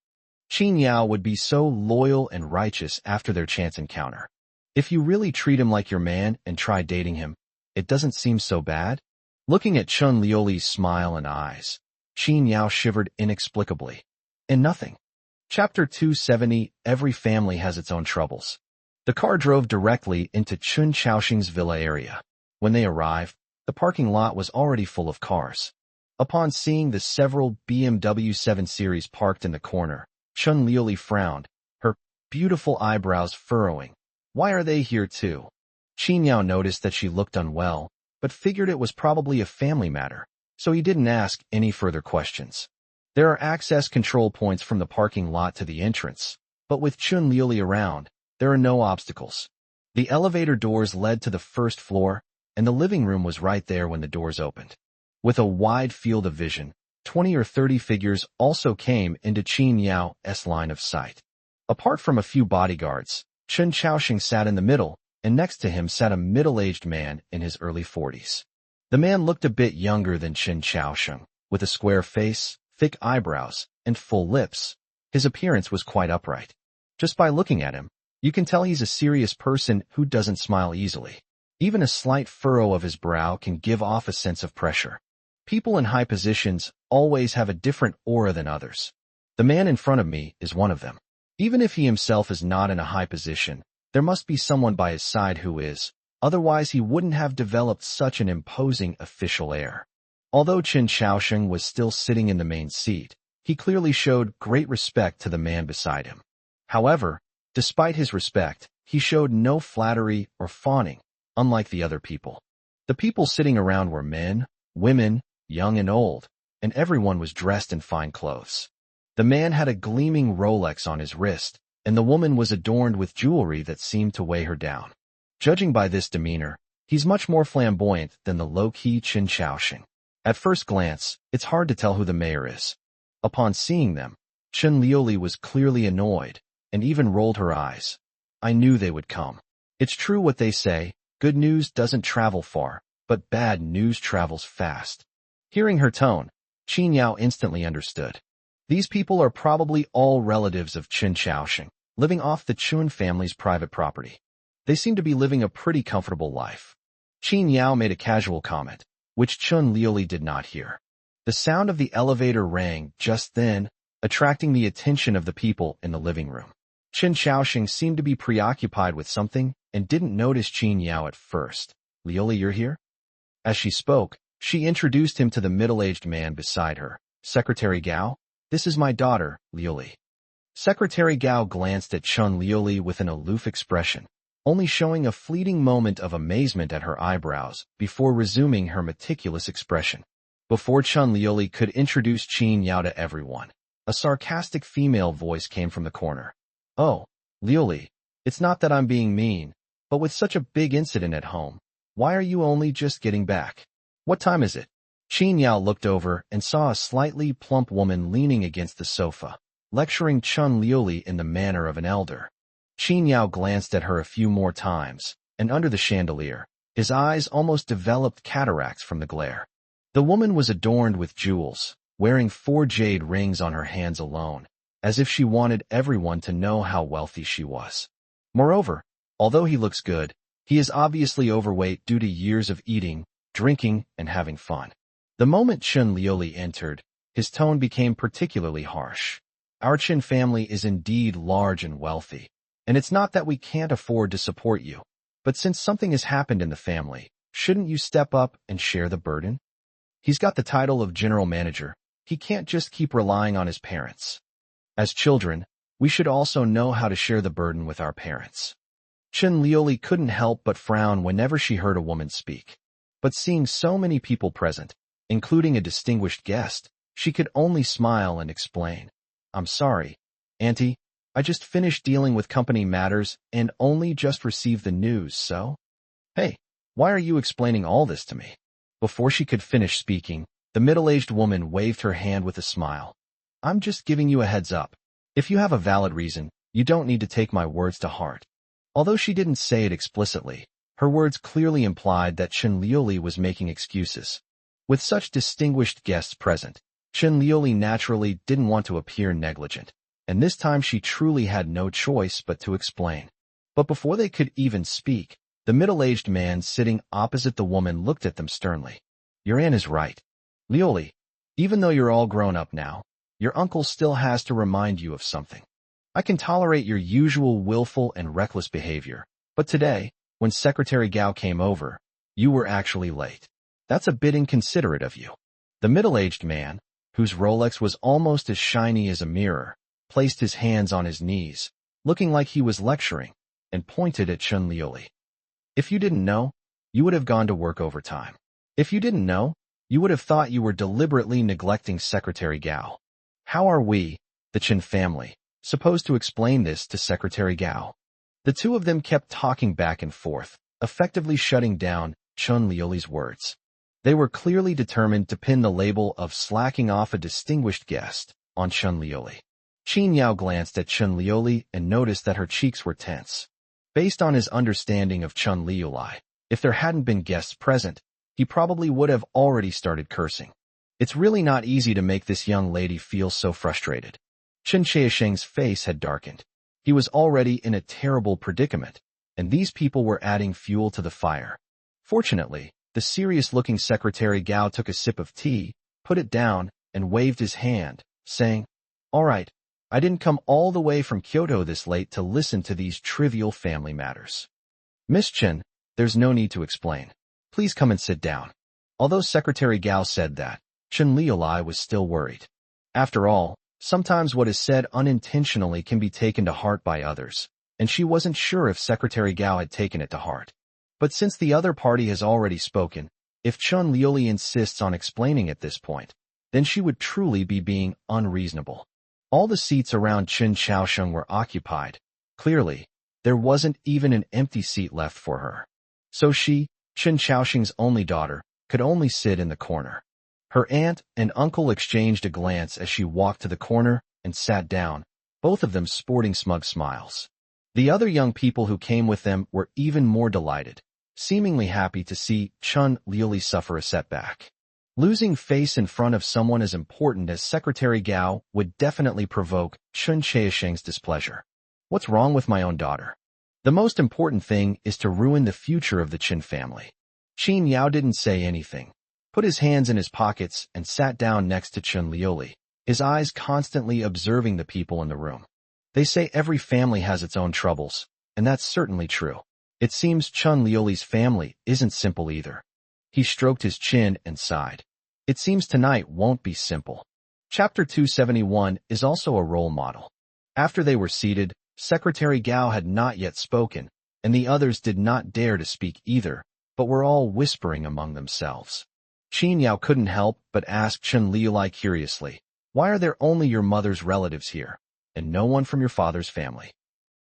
S1: Qin Yao would be so loyal and righteous after their chance encounter. If you really treat him like your man and try dating him, it doesn't seem so bad. Looking at Chun Liuli's smile and eyes, Qin Yao shivered inexplicably. And nothing. Chapter 270, Every family has its own troubles. The car drove directly into Qin Chaosheng's villa area. When they arrived, the parking lot was already full of cars. Upon seeing the several BMW 7 Series parked in the corner, Chun Liuli frowned, her beautiful eyebrows furrowing. Why are they here too? Qin Yao noticed that she looked unwell, but figured it was probably a family matter, so he didn't ask any further questions. There are access control points from the parking lot to the entrance, but with Chun Liuli around, there are no obstacles. The elevator doors led to the first floor, and the living room was right there when the doors opened. With a wide field of vision, 20 or 30 figures also came into Qin Yao's line of sight. Apart from a few bodyguards, Qin Chaosheng sat in the middle, and next to him sat a middle-aged man in his early 40s. The man looked a bit younger than Qin Chaosheng, with a square face, thick eyebrows, and full lips. His appearance was quite upright. Just by looking at him, you can tell he's a serious person who doesn't smile easily. Even a slight furrow of his brow can give off a sense of pressure. People in high positions always have a different aura than others. The man in front of me is one of them. Even if he himself is not in a high position, there must be someone by his side who is, Otherwise, he wouldn't have developed such an imposing official air. Although Qin Shaoxing was still sitting in the main seat, he clearly showed great respect to the man beside him. However, despite his respect, he showed no flattery or fawning, unlike the other people. The people sitting around were men, women, young and old, and everyone was dressed in fine clothes. The man had a gleaming Rolex on his wrist, and the woman was adorned with jewelry that seemed to weigh her down. Judging by this demeanor, he's much more flamboyant than the low-key Qin Shaoxing. At first glance, it's hard to tell who the mayor is. Upon seeing them, Chen Liuli was clearly annoyed, and even rolled her eyes. I knew they would come. It's true what they say, good news doesn't travel far, but bad news travels fast. Hearing her tone, Qin Yao instantly understood. These people are probably all relatives of Qin Shaoxing, living off the Chun family's private property. They seem to be living a pretty comfortable life. Qin Yao made a casual comment, which Chen Liuli did not hear. The sound of the elevator rang just then, attracting the attention of the people in the living room. Qin Shaoxing seemed to be preoccupied with something and didn't notice Qin Yao at first. Liuli, you're here? As she spoke, she introduced him to the middle-aged man beside her. Secretary Gao? This is my daughter, Liuli. Secretary Gao glanced at Chen Liuli with an aloof expression, only showing a fleeting moment of amazement at her eyebrows before resuming her meticulous expression. Before Chen Liuli could introduce Qin Yao to everyone, a sarcastic female voice came from the corner. Oh, Liuli, it's not that I'm being mean, but with such a big incident at home, why are you only just getting back? What time is it? Qin Yao looked over and saw a slightly plump woman leaning against the sofa, lecturing Chen Liuli in the manner of an elder. Qin Yao glanced at her a few more times, and under the chandelier, his eyes almost developed cataracts from the glare. The woman was adorned with jewels, wearing 4 jade rings on her hands alone, as if she wanted everyone to know how wealthy she was. Moreover, although he looks good, he is obviously overweight due to years of eating, drinking, and having fun. The moment Chen Liuli entered, his tone became particularly harsh. Our Qin family is indeed large and wealthy, and it's not that we can't afford to support you. But since something has happened in the family, shouldn't you step up and share the burden? He's got the title of general manager. He can't just keep relying on his parents. As children, we should also know how to share the burden with our parents. Chen Liuli couldn't help but frown whenever she heard a woman speak. But seeing so many people present, including a distinguished guest, she could only smile and explain. I'm sorry, Auntie, I just finished dealing with company matters and only just received the news, so? Hey, why are you explaining all this to me? Before she could finish speaking, the middle-aged woman waved her hand with a smile. I'm just giving you a heads up. If you have a valid reason, you don't need to take my words to heart. Although she didn't say it explicitly, her words clearly implied that Chen Liuli was making excuses. With such distinguished guests present, Chen Liuli naturally didn't want to appear negligent, and this time she truly had no choice but to explain. But before they could even speak, the middle-aged man sitting opposite the woman looked at them sternly. Your aunt is right. Liuli, even though you're all grown up now, your uncle still has to remind you of something. I can tolerate your usual willful and reckless behavior, but today, when Secretary Gao came over, you were actually late. That's a bit inconsiderate of you. The middle-aged man, whose Rolex was almost as shiny as a mirror, placed his hands on his knees, looking like he was lecturing, and pointed at Chen Liuli. If you didn't know, you would have gone to work overtime. If you didn't know, you would have thought you were deliberately neglecting Secretary Gao. How are we, the Qin family, supposed to explain this to Secretary Gao? The two of them kept talking back and forth, effectively shutting down Chen Liuli's words. They were clearly determined to pin the label of slacking off a distinguished guest on Chen Liuli. Qin Yao glanced at Chen Liuli and noticed that her cheeks were tense. Based on his understanding of Chen Liuli, if there hadn't been guests present, he probably would have already started cursing. It's really not easy to make this young lady feel so frustrated. Qin Shaoxing's face had darkened. He was already in a terrible predicament, and these people were adding fuel to the fire. Fortunately, the serious-looking Secretary Gao took a sip of tea, put it down, and waved his hand, saying, All right, I didn't come all the way from Kyoto this late to listen to these trivial family matters. Miss Chen, There's no need to explain. Please come and sit down. Although Secretary Gao said that, Chen Liulai was still worried. After all, sometimes what is said unintentionally can be taken to heart by others, and she wasn't sure if Secretary Gao had taken it to heart. But since the other party has already spoken, if Chen Liuli insists on explaining at this point, then she would truly be being unreasonable. All the seats around Chen Xiaosheng were occupied. Clearly, there wasn't even an empty seat left for her. So she, Chen Xiaosheng's only daughter, could only sit in the corner. Her aunt and uncle exchanged a glance as she walked to the corner and sat down, both of them sporting smug smiles. The other young people who came with them were even more delighted, seemingly happy to see Chen Liuli suffer a setback. Losing face in front of someone as important as Secretary Gao would definitely provoke Chen Xiaosheng's displeasure. What's wrong with my own daughter? The most important thing is to ruin the future of the Chen family. Qin Yao didn't say anything, put his hands in his pockets and sat down next to Chen Liuli, his eyes constantly observing the people in the room. They say every family has its own troubles, and that's certainly true. It seems Chen Liuli's family isn't simple either. He stroked his chin and sighed. It seems tonight won't be simple. Chapter 271 is also a role model. After they were seated, Secretary Gao had not yet spoken, and the others did not dare to speak either, but were all whispering among themselves. Qin Yao couldn't help but ask Chen Liulai curiously, "Why are there only your mother's relatives here, and no one from your father's family?"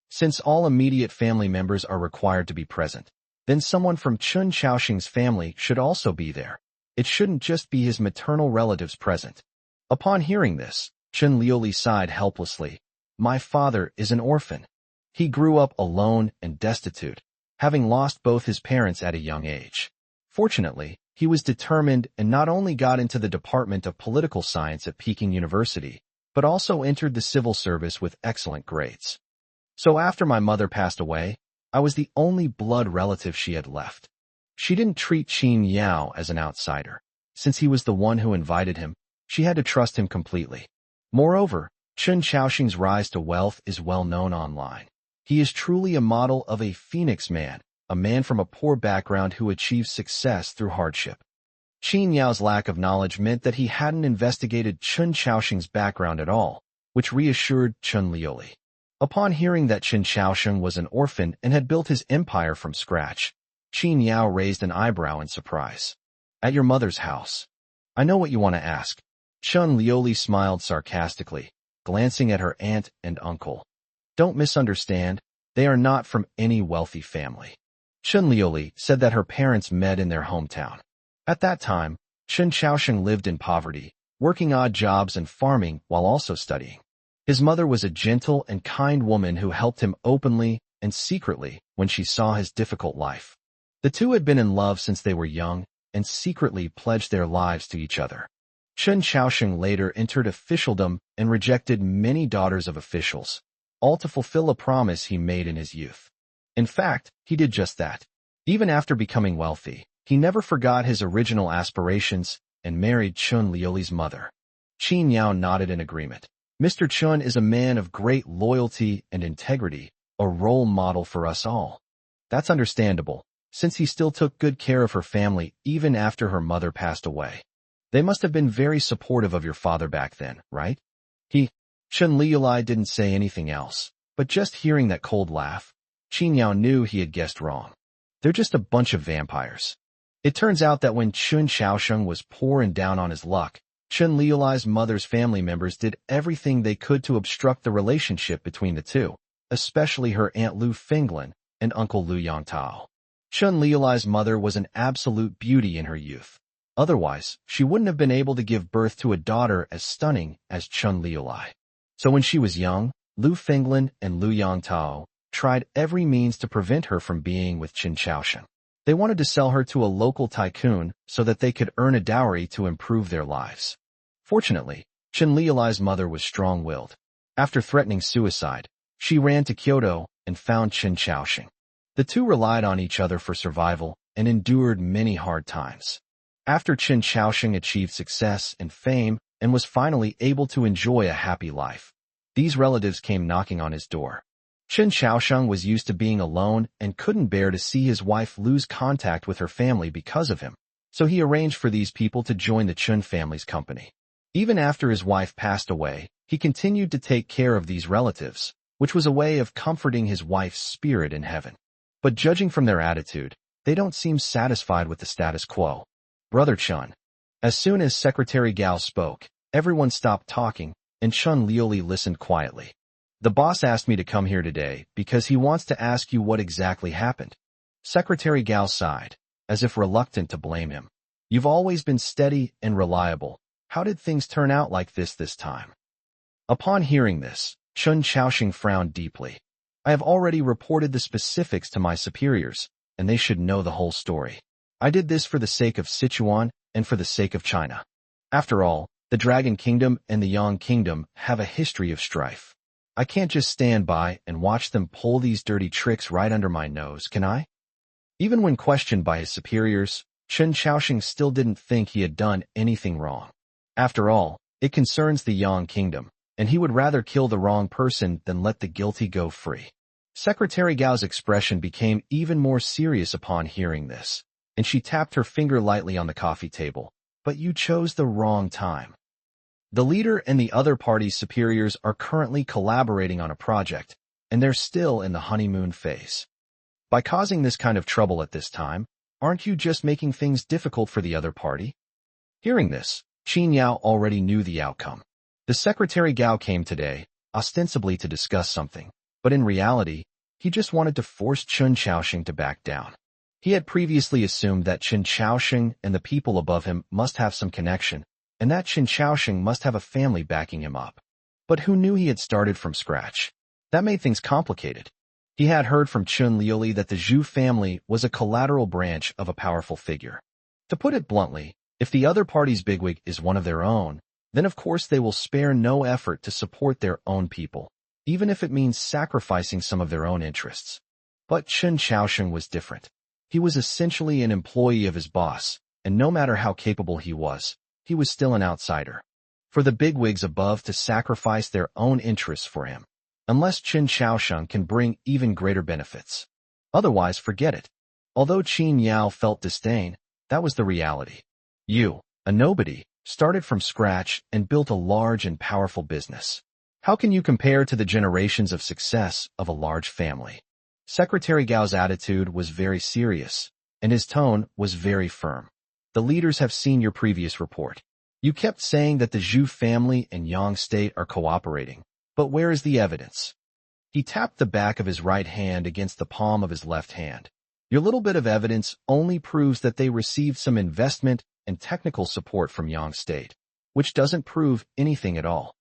S1: Since all immediate family members are required to be present, then someone from Chen Xiaosheng's family should also be there. It shouldn't just be his maternal relatives present. Upon hearing this, Chen Liuli sighed helplessly. "My father is an orphan. He grew up alone and destitute, having lost both his parents at a young age. Fortunately, he was determined and not only got into the Department of Political Science at Peking University, but also entered the civil service with excellent grades. So after my mother passed away, I was the only blood relative she had left. She didn't treat Qin Yao as an outsider. Since he was the one who invited him, she had to trust him completely. Moreover, Chen Xiaosheng's rise to wealth is well known online. He is truly a model of a phoenix man, a man from a poor background who achieves success through hardship." Qin Yao's lack of knowledge meant that he hadn't investigated Chen Xiaosheng's background at all, which reassured Chen Liuli. Upon hearing that Chen Xiaosheng was an orphan and had built his empire from scratch, Qin Yao raised an eyebrow in surprise. "At your mother's house? I know what you want to ask." Chen Liuli smiled sarcastically, glancing at her aunt and uncle. "Don't misunderstand, they are not from any wealthy family." Chen Liuli said that her parents met in their hometown. At that time, Chen Xiaosheng lived in poverty, working odd jobs and farming while also studying. His mother was a gentle and kind woman who helped him openly and secretly when she saw his difficult life. The two had been in love since they were young and secretly pledged their lives to each other. Chen Xiaosheng later entered officialdom and rejected many daughters of officials, all to fulfill a promise he made in his youth. In fact, he did just that. Even after becoming wealthy, he never forgot his original aspirations and married Chen Liuli's mother. Qin Yao nodded in agreement. "Mr. Chen is a man of great loyalty and integrity, a role model for us all." "That's understandable, since he still took good care of her family even after her mother passed away. They must have been very supportive of your father back then, right?" Chen Liulai didn't say anything else, but just hearing that cold laugh, Qin Yao knew he had guessed wrong. They're just a bunch of vampires. It turns out that when Chen Xiaosheng was poor and down on his luck, Chen Liulai's mother's family members did everything they could to obstruct the relationship between the two, especially her Aunt Lu Fenglan and Uncle Lu Yongtao. Chen Liulai's mother was an absolute beauty in her youth. Otherwise, she wouldn't have been able to give birth to a daughter as stunning as Chen Liulai. So when she was young, Lu Fenglan and Lu Yongtao tried every means to prevent her from being with Chen Xiaosheng. They wanted to sell her to a local tycoon so that they could earn a dowry to improve their lives. Fortunately, Chen Liulai's mother was strong-willed. After threatening suicide, she ran to Kyoto and found Chen Xiaosheng. The two relied on each other for survival and endured many hard times. After Chen Xiaosheng achieved success and fame and was finally able to enjoy a happy life, these relatives came knocking on his door. Chen Xiaosheng was used to being alone and couldn't bear to see his wife lose contact with her family because of him, so he arranged for these people to join the Chen family's company. Even after his wife passed away, he continued to take care of these relatives, which was a way of comforting his wife's spirit in heaven. But judging from their attitude, they don't seem satisfied with the status quo. Brother Chun. As soon as Secretary Gao spoke, everyone stopped talking, and Chun Liuli listened quietly. The boss asked me to come here today because he wants to ask you what exactly happened. Secretary Gao sighed, as if reluctant to blame him. You've always been steady and reliable. How did things turn out like this time? Upon hearing this, Chen Xiaosheng frowned deeply. I have already reported the specifics to my superiors, and they should know the whole story. I did this for the sake of Sichuan and for the sake of China. After all, the Dragon Kingdom and the Yang Kingdom have a history of strife. I can't just stand by and watch them pull these dirty tricks right under my nose, can I? Even when questioned by his superiors, Chen Xiaosheng still didn't think he had done anything wrong. After all, it concerns the Yang Kingdom, and he would rather kill the wrong person than let the guilty go free. Secretary Gao's expression became even more serious upon hearing this, and she tapped her finger lightly on the coffee table. But you chose the wrong time. The leader and the other party's superiors are currently collaborating on a project, and they're still in the honeymoon phase. By causing this kind of trouble at this time, aren't you just making things difficult for the other party? Hearing this, Qin Yao already knew the outcome. The Secretary Gao came today, ostensibly to discuss something, but in reality, he just wanted to force Chen Xiaosheng to back down. He had previously assumed that Chen Xiaosheng and the people above him must have some connection, and that Chen Xiaosheng must have a family backing him up. But who knew he had started from scratch? That made things complicated. He had heard from Chun Liuli that the Zhu family was a collateral branch of a powerful figure. To put it bluntly, if the other party's bigwig is one of their own, then of course they will spare no effort to support their own people, even if it means sacrificing some of their own interests. But Chen Xiaosheng was different. He was essentially an employee of his boss, and no matter how capable he was still an outsider. For the bigwigs above to sacrifice their own interests for him, unless Chen Xiaosheng can bring even greater benefits. Otherwise, forget it. Although Qin Yao felt disdain, that was the reality. You, a nobody, started from scratch and built a large and powerful business. How can you compare to the generations of success of a large family? Secretary Gao's attitude was very serious, and his tone was very firm. The leaders have seen your previous report. You kept saying that the Zhu family and Yang state are cooperating, but where is the evidence? He tapped the back of his right hand against the palm of his left hand. Your little bit of evidence only proves that they received some investment and technical support from Yang state, which doesn't prove anything at all.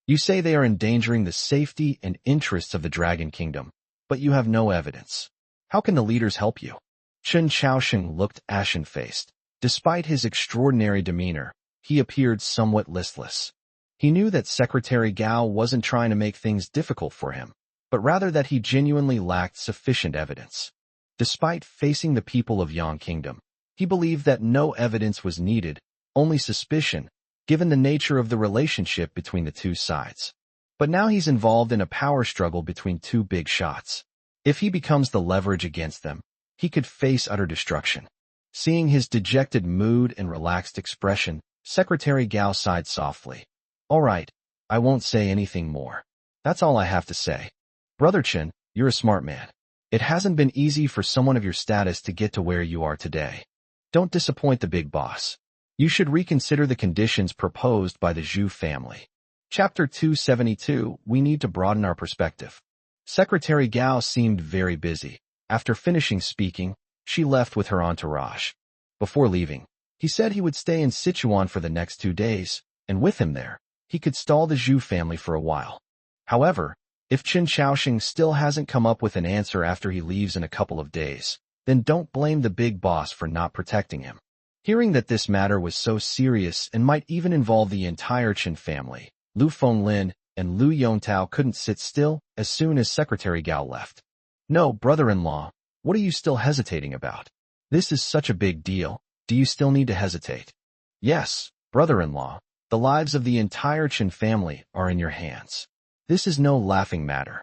S1: You say they are endangering the safety and interests of the Dragon Kingdom, but you have no evidence. How can the leaders help you? Chen Xiaosheng looked ashen-faced. Despite his extraordinary demeanor, he appeared somewhat listless. He knew that Secretary Gao wasn't trying to make things difficult for him, but rather that he genuinely lacked sufficient evidence. Despite facing the people of Yang Kingdom, he believed that no evidence was needed, only suspicion, given the nature of the relationship between the two sides. But now he's involved in a power struggle between two big shots. If he becomes the leverage against them, he could face utter destruction. Seeing his dejected mood and relaxed expression, Secretary Gao sighed softly. All right, I won't say anything more. That's all I have to say. Brother Chen, you're a smart man. It hasn't been easy for someone of your status to get to where you are today. Don't disappoint the big boss. You should reconsider the conditions proposed by the Zhu family. Chapter 272, we need to broaden our perspective. Secretary Gao seemed very busy. After finishing speaking, she left with her entourage. Before leaving, he said he would stay in Sichuan for the next 2 days, and with him there, he could stall the Zhu family for a while. However, if Chen Xiaosheng still hasn't come up with an answer after he leaves in a couple of days, then don't blame the big boss for not protecting him. Hearing that this matter was so serious and might even involve the entire Chen family, Lu Fenglin and Lu Yontao couldn't sit still as soon as Secretary Gao left. No, brother-in-law, what are you still hesitating about? This is such a big deal. Do you still need to hesitate? Yes, brother-in-law, the lives of the entire Chen family are in your hands. This is no laughing matter.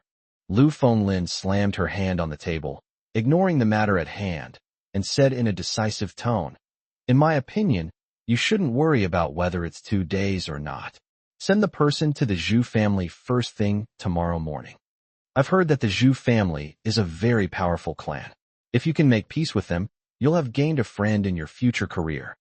S1: Lu Fenglin slammed her hand on the table, ignoring the matter at hand, and said in a decisive tone, "In my opinion, you shouldn't worry about whether it's 2 days or not. Send the person to the Zhu family first thing tomorrow morning. I've heard that the Zhu family is a very powerful clan. If you can make peace with them, you'll have gained a friend in your future career.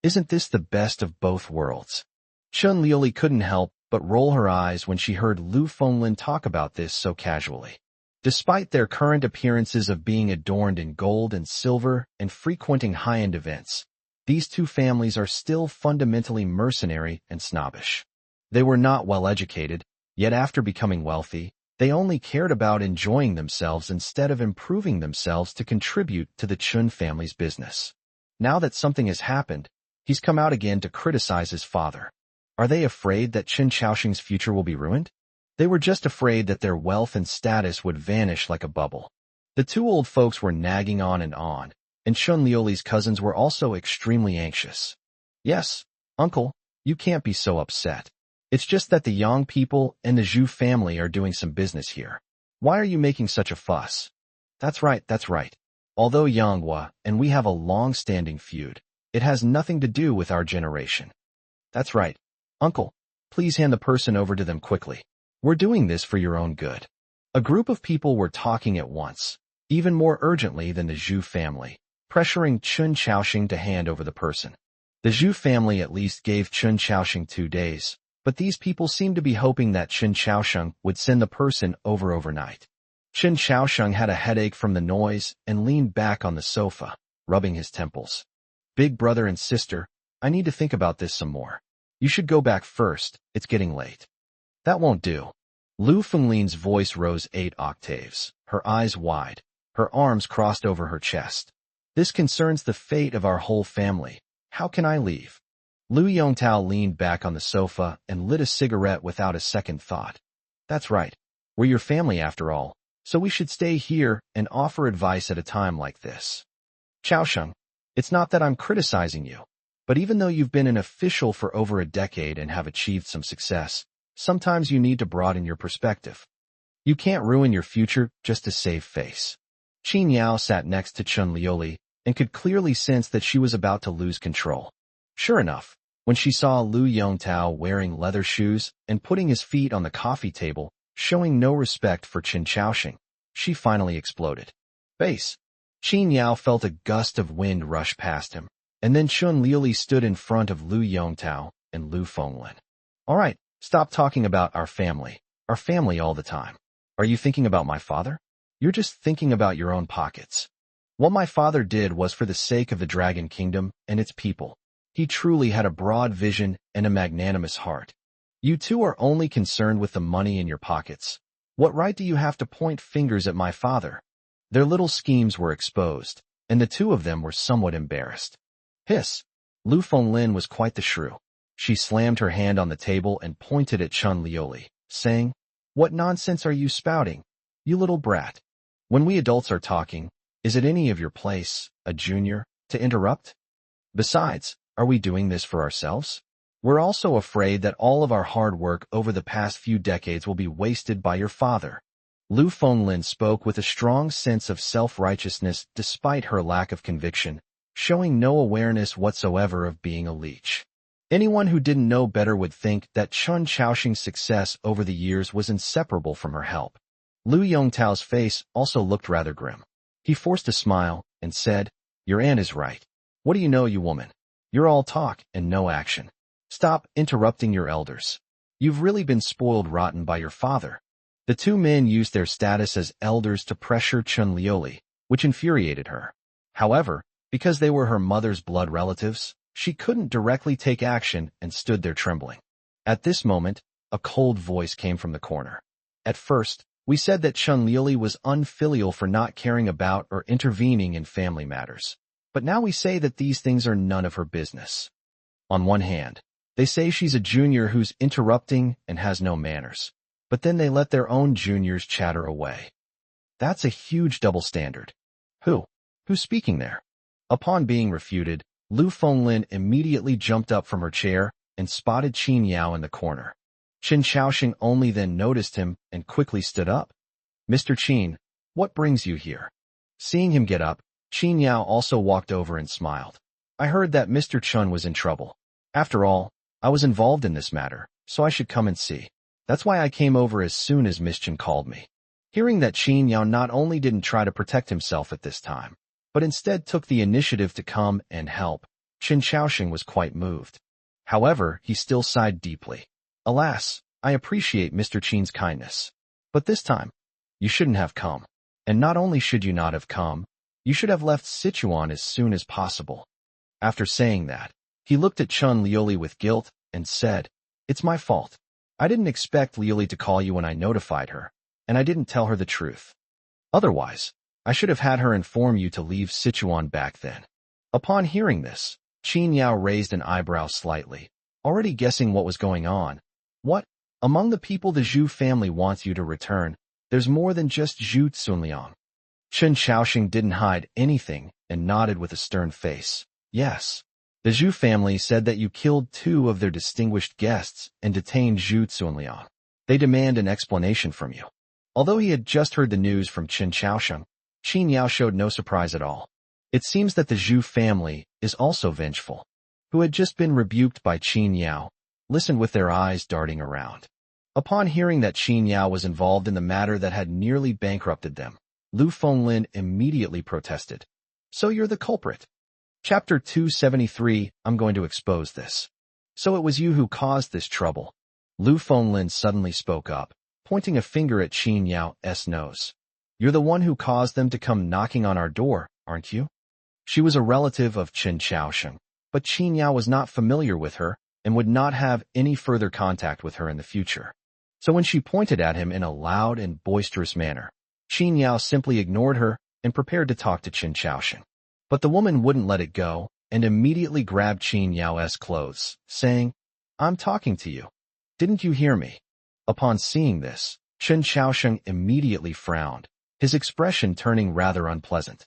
S1: Isn't this the best of both worlds?" Chun Liuli couldn't help but roll her eyes when she heard Lu Fenglin talk about this so casually. Despite their current appearances of being adorned in gold and silver and frequenting high-end events, these two families are still fundamentally mercenary and snobbish. They were not well-educated, yet after becoming wealthy, they only cared about enjoying themselves instead of improving themselves to contribute to the Chun family's business. Now that something has happened, he's come out again to criticize his father. Are they afraid that Chen Xiaoxing's future will be ruined? They were just afraid that their wealth and status would vanish like a bubble. The two old folks were nagging on, and Chun Liuli's cousins were also extremely anxious. "Yes, uncle, you can't be so upset. It's just that the Yang people and the Zhu family are doing some business here. Why are you making such a fuss?" That's right. Although Yanghua and we have a long-standing feud, it has nothing to do with our generation. That's right. Uncle, please hand the person over to them quickly. We're doing this for your own good. A group of people were talking at once, even more urgently than the Zhu family, pressuring Chun Xiaoxing to hand over the person. The Zhu family at least gave Chun Xiaoxing 2 days, but these people seemed to be hoping that Chun Xiaoxing would send the person over overnight. Chun Xiaoxing had a headache from the noise and leaned back on the sofa, rubbing his temples. "Big brother and sister, I need to think about this some more. You should go back first, it's getting late." "That won't do." Lu Fenglin's voice rose 8 octaves, her eyes wide, her arms crossed over her chest. "This concerns the fate of our whole family. How can I leave?" Lu Yongtao leaned back on the sofa and lit a cigarette without a second thought. "That's right. We're your family after all, so we should stay here and offer advice at a time like this. Xiaosheng, it's not that I'm criticizing you, but even though you've been an official for over a decade and have achieved some success, sometimes you need to broaden your perspective. You can't ruin your future just to save face." Qin Yao sat next to Chun Liuli and could clearly sense that she was about to lose control. Sure enough, when she saw Lu Yongtao wearing leather shoes and putting his feet on the coffee table, showing no respect for Chen Xiaoxing, she finally exploded. "Base!" Qin Yao felt a gust of wind rush past him, and then Chun Liuli stood in front of Lu Yongtao and Lu Fenglin. "All right, stop talking about our family all the time. Are you thinking about my father? You're just thinking about your own pockets. What my father did was for the sake of the Dragon Kingdom and its people. He truly had a broad vision and a magnanimous heart. You two are only concerned with the money in your pockets. What right do you have to point fingers at my father?" Their little schemes were exposed, and the two of them were somewhat embarrassed. Hiss! Lu Fenglin was quite the shrew. She slammed her hand on the table and pointed at Chun Liuli, saying, "What nonsense are you spouting, you little brat? When we adults are talking, is it any of your place, a junior, to interrupt? Besides, are we doing this for ourselves? We're also afraid that all of our hard work over the past few decades will be wasted by your father." Lu Fenglin spoke with a strong sense of self-righteousness despite her lack of conviction, showing no awareness whatsoever of being a leech. Anyone who didn't know better would think that Chun Xiaoxing's success over the years was inseparable from her help. Lu Yongtao's face also looked rather grim. He forced a smile and said, "Your aunt is right. What do you know, you woman? You're all talk and no action. Stop interrupting your elders. You've really been spoiled rotten by your father." The two men used their status as elders to pressure Chun Liuli, which infuriated her. However, because they were her mother's blood relatives, she couldn't directly take action and stood there trembling. At this moment, a cold voice came from the corner. "At first, we said that Chun Liuli was unfilial for not caring about or intervening in family matters. But now we say that these things are none of her business. On one hand, they say she's a junior who's interrupting and has no manners, but then they let their own juniors chatter away. That's a huge double standard. Who's speaking there?" Upon being refuted, Lu Fenglin immediately jumped up from her chair and spotted Qin Yao in the corner. Chen Xiaoxing only then noticed him and quickly stood up. Mr. Qin, what brings you here? Seeing him get up, Qin Yao also walked over and smiled. I heard that Mr. Chun was in trouble. After all, I was involved in this matter, so I should come and see. That's why I came over as soon as Miss Chen called me. Hearing that Qin Yao not only didn't try to protect himself at this time, but instead took the initiative to come and help, Qin Shaoxing was quite moved. However, he still sighed deeply. Alas, I appreciate Mr. Qin's kindness. But this time, you shouldn't have come. And not only should you not have come, you should have left Sichuan as soon as possible. After saying that, he looked at Chun Liuli with guilt and said, It's my fault. I didn't expect Liuli to call you when I notified her, and I didn't tell her the truth. Otherwise, I should have had her inform you to leave Sichuan back then. Upon hearing this, Qin Yao raised an eyebrow slightly, already guessing what was going on. What? Among the people the Zhu family wants you to return, there's more than just Zhu Cunliang. Chen Shaoxing didn't hide anything and nodded with a stern face. Yes. The Zhu family said that you killed 2 of their distinguished guests and detained Zhu Cunliang. They demand an explanation from you. Although he had just heard the news from Chen Shaoxing, Qin Yao showed no surprise at all. It seems that the Zhu family is also vengeful. Who had just been rebuked by Qin Yao, listened with their eyes darting around. Upon hearing that Qin Yao was involved in the matter that had nearly bankrupted them, Lu Fenglin immediately protested. So you're the culprit. Chapter 273, I'm going to expose this. So it was you who caused this trouble. Lu Fenglin suddenly spoke up, pointing a finger at Qin Yao's nose. You're the one who caused them to come knocking on our door, aren't you? She was a relative of Chen Shaoxing, but Qin Yao was not familiar with her and would not have any further contact with her in the future. So when she pointed at him in a loud and boisterous manner, Qin Yao simply ignored her and prepared to talk to Chen Shaoxing. But the woman wouldn't let it go and immediately grabbed Qin Yao's clothes, saying, I'm talking to you. Didn't you hear me? Upon seeing this, Chen Shaoxing immediately frowned, his expression turning rather unpleasant.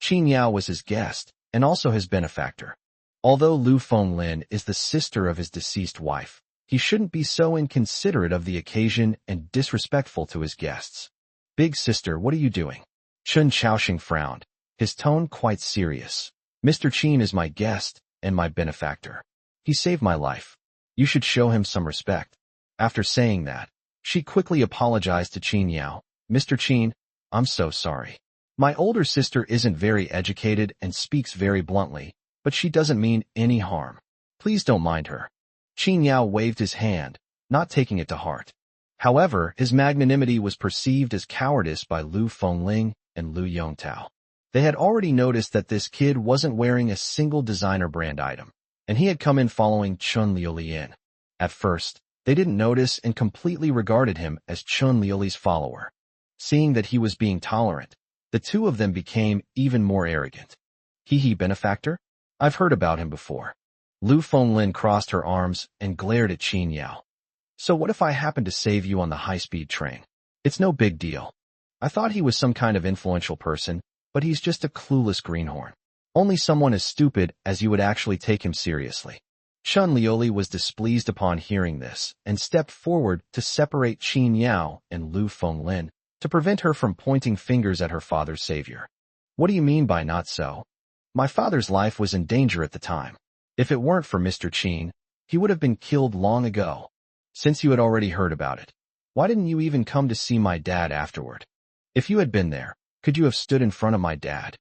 S1: Qin Yao was his guest and also his benefactor. Although Lu Fenglin is the sister of his deceased wife, he shouldn't be so inconsiderate of the occasion and disrespectful to his guests. Big sister, what are you doing? Chen Shaoxing frowned, his tone quite serious. Mr. Qin is my guest and my benefactor. He saved my life. You should show him some respect. After saying that, she quickly apologized to Qin Yao. Mr. Qin, I'm so sorry. My older sister isn't very educated and speaks very bluntly, but she doesn't mean any harm. Please don't mind her. Qin Yao waved his hand, not taking it to heart. However, his magnanimity was perceived as cowardice by Lu Fenglin and Lu Yongtao. They had already noticed that this kid wasn't wearing a single designer brand item, and he had come in following Chun Liuli in. At first, they didn't notice and completely regarded him as Chun Liuli's follower. Seeing that he was being tolerant, the two of them became even more arrogant. He benefactor? I've heard about him before. Lu Fenglin crossed her arms and glared at Qin Yao. So what if I happen to save you on the high-speed train? It's no big deal. I thought he was some kind of influential person, but he's just a clueless greenhorn. Only someone as stupid as you would actually take him seriously. Chun Liuli was displeased upon hearing this and stepped forward to separate Qin Yao and Lu Fenglin to prevent her from pointing fingers at her father's savior. What do you mean by not so? My father's life was in danger at the time. If it weren't for Mr. Qin, he would have been killed long ago. Since you had already heard about it, why didn't you even come to see my dad afterward? If you had been there, could you have stood in front of my dad?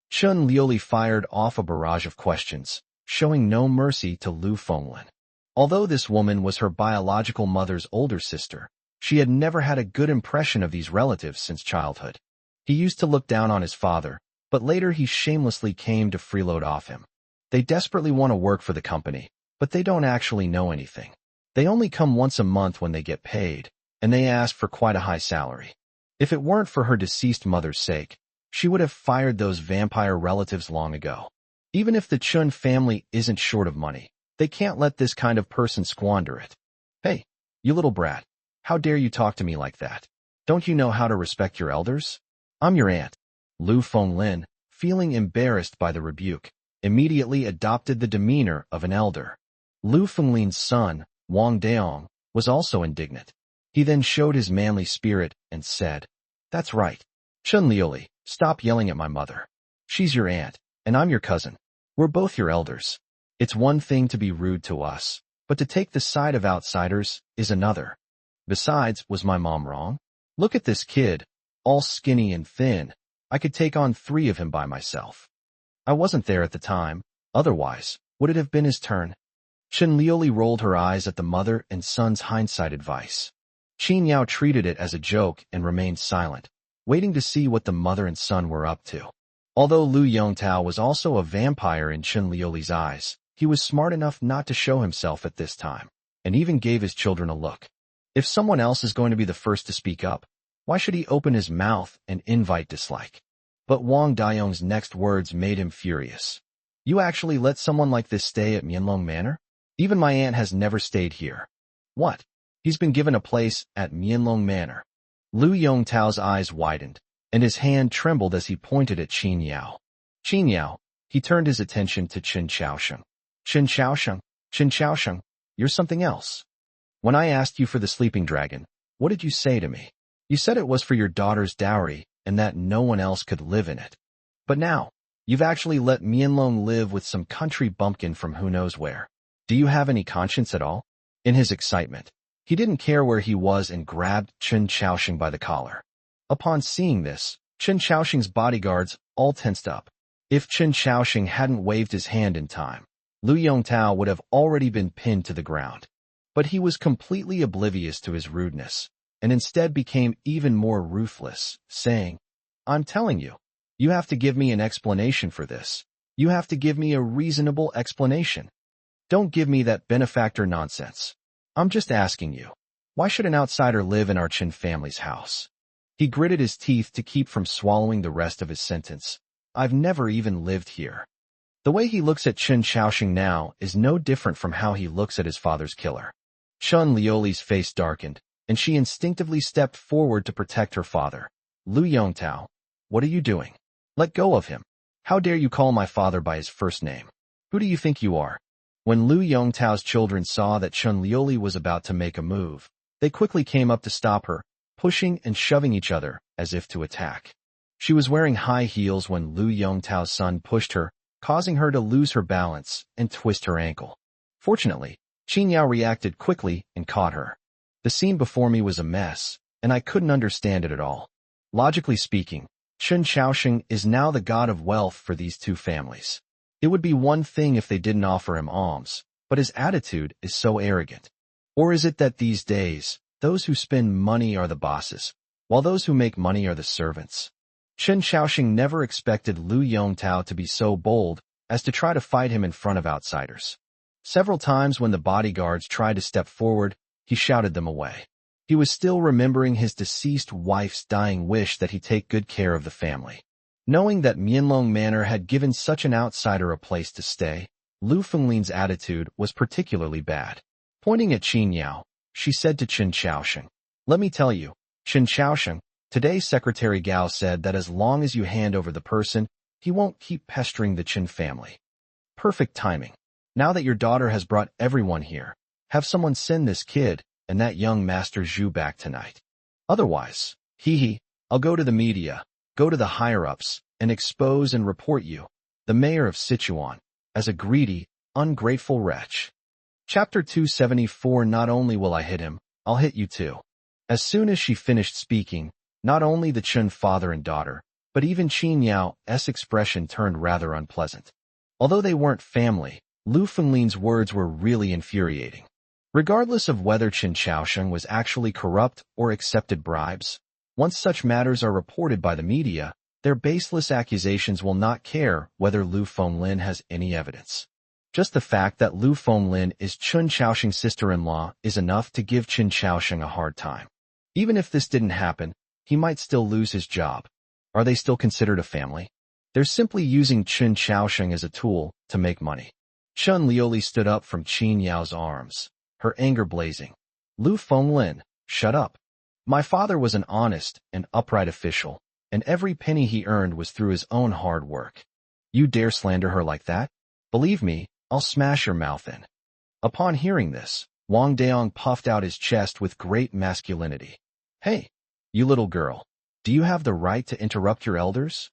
S1: Chun Liuli fired off a barrage of questions, showing no mercy to Lu Fenglin. Although this woman was her biological mother's older sister, she had never had a good impression of these relatives since childhood. He used to look down on his father, but later he shamelessly came to freeload off him. They desperately want to work for the company, but they don't actually know anything. They only come once a month when they get paid, and they ask for quite a high salary. If it weren't for her deceased mother's sake, she would have fired those vampire relatives long ago. Even if the Chun family isn't short of money, they can't let this kind of person squander it. Hey, you little brat, how dare you talk to me like that? Don't you know how to respect your elders? I'm your aunt. Lu Fenglin, feeling embarrassed by the rebuke, immediately adopted the demeanor of an elder. Lu Fenglin's son, Wang Daong, was also indignant. He then showed his manly spirit and said, That's right. Chun Liuli, stop yelling at my mother. She's your aunt, and I'm your cousin. We're both your elders. It's one thing to be rude to us, but to take the side of outsiders is another. Besides, was my mom wrong? Look at this kid, all skinny and thin. I could take on 3 of him by myself. I wasn't there at the time. Otherwise, would it have been his turn? Chen Liuli rolled her eyes at the mother and son's hindsight advice. Qin Yao treated it as a joke and remained silent, waiting to see what the mother and son were up to. Although Lu Yongtao was also a vampire in Chen Liuli's eyes, he was smart enough not to show himself at this time, and even gave his children a look. If someone else is going to be the first to speak up, why should he open his mouth and invite dislike? But Wang Dayong's next words made him furious. You actually let someone like this stay at Mianlong Manor? Even my aunt has never stayed here. What? He's been given a place at Mianlong Manor. Lu Yongtao's eyes widened, and his hand trembled as he pointed at Qin Yao. Qin Yao, he turned his attention to Qin Shaosheng. Qin Shaosheng, you're something else. When I asked you for the sleeping dragon, what did you say to me? You said it was for your daughter's dowry and that no one else could live in it. But now, you've actually let Mianlong live with some country bumpkin from who knows where. Do you have any conscience at all? In his excitement, he didn't care where he was and grabbed Qin Shaosheng by the collar. Upon seeing this, Qin Shaosheng's bodyguards all tensed up. If Qin Shaosheng hadn't waved his hand in time, Lu Yongtao would have already been pinned to the ground. But he was completely oblivious to his rudeness, and instead became even more ruthless, saying, I'm telling you, you have to give me an explanation for this. You have to give me a reasonable explanation. Don't give me that benefactor nonsense. I'm just asking you, why should an outsider live in our Qin family's house? He gritted his teeth to keep from swallowing the rest of his sentence. I've never even lived here. The way he looks at Qin Shaosheng now is no different from how he looks at his father's killer. Chun Liuli's face darkened, and she instinctively stepped forward to protect her father. Lu Yongtao, what are you doing? Let go of him. How dare you call my father by his first name? Who do you think you are? When Lu Yongtao's children saw that Chun Liuli was about to make a move, they quickly came up to stop her, pushing and shoving each other as if to attack. She was wearing high heels when Lu Yongtao's son pushed her, causing her to lose her balance and twist her ankle. Fortunately, Qin Yao reacted quickly and caught her. The scene before me was a mess, and I couldn't understand it at all. Logically speaking, Qin Shaosheng is now the god of wealth for these two families. It would be one thing if they didn't offer him alms, but his attitude is so arrogant. Or is it that these days, those who spend money are the bosses, while those who make money are the servants? Qin Shaosheng never expected Lu Yongtao to be so bold as to try to fight him in front of outsiders. Several times when the bodyguards tried to step forward, he shouted them away. He was still remembering his deceased wife's dying wish that he take good care of the family. Knowing that Mianlong Manor had given such an outsider a place to stay, Lu Fenglin's attitude was particularly bad. Pointing at Qin Yao, she said to Qin Shaosheng, let me tell you, Qin Shaosheng, today Secretary Gao said that as long as you hand over the person, he won't keep pestering the Qin family. Perfect timing. Now that your daughter has brought everyone here, have someone send this kid and that young Master Zhu back tonight. Otherwise, I'll go to the media, go to the higher-ups, and expose and report you, the mayor of Sichuan, as a greedy, ungrateful wretch. Chapter 274. Not only will I hit him, I'll hit you too. As soon as she finished speaking, not only the Chen father and daughter, but even Qin Yao's expression turned rather unpleasant. Although they weren't family, Lu Fenglin's words were really infuriating. Regardless of whether Qin Shaosheng was actually corrupt or accepted bribes, once such matters are reported by the media, their baseless accusations will not care whether Lu Fenglin has any evidence. Just the fact that Lu Fenglin is Qin Shaosheng's sister-in-law is enough to give Qin Shaosheng a hard time. Even if this didn't happen, he might still lose his job. Are they still considered a family? They're simply using Qin Shaosheng as a tool to make money. Chun Liuli stood up from Qin Yao's arms, her anger blazing. Lu Fenglin, shut up. My father was an honest and upright official, and every penny he earned was through his own hard work. You dare slander her like that? Believe me, I'll smash your mouth in. Upon hearing this, Wang Daong puffed out his chest with great masculinity. Hey, you little girl. Do you have the right to interrupt your elders?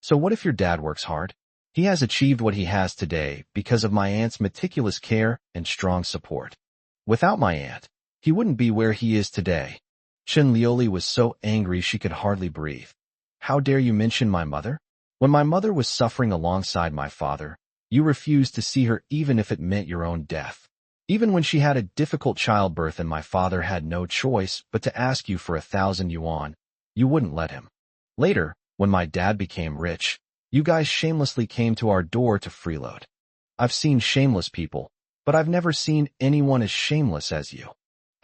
S1: So what if your dad works hard? He has achieved what he has today because of my aunt's meticulous care and strong support. Without my aunt, he wouldn't be where he is today. Chen Lioli was so angry she could hardly breathe. How dare you mention my mother? When my mother was suffering alongside my father, you refused to see her even if it meant your own death. Even when she had a difficult childbirth and my father had no choice but to ask you for 1,000 yuan, you wouldn't let him. Later, when my dad became rich, you guys shamelessly came to our door to freeload. I've seen shameless people, but I've never seen anyone as shameless as you.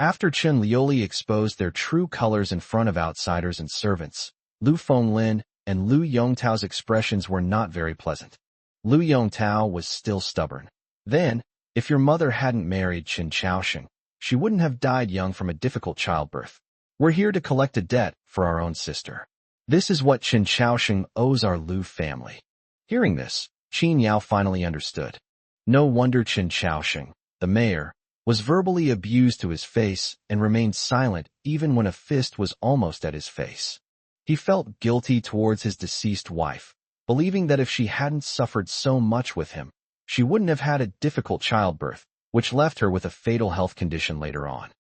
S1: After Chen Lioli exposed their true colors in front of outsiders and servants, Lu Fenglin and Lu Yongtao's expressions were not very pleasant. Lu Yongtao was still stubborn. Then, if your mother hadn't married Chen Chaosheng, she wouldn't have died young from a difficult childbirth. We're here to collect a debt for our own sister. This is what Chen Chaosheng owes our Lu family. Hearing this, Qin Yao finally understood. No wonder Chen Chaosheng, the mayor, was verbally abused to his face and remained silent even when a fist was almost at his face. He felt guilty towards his deceased wife, believing that if she hadn't suffered so much with him, she wouldn't have had a difficult childbirth, which left her with a fatal health condition later on.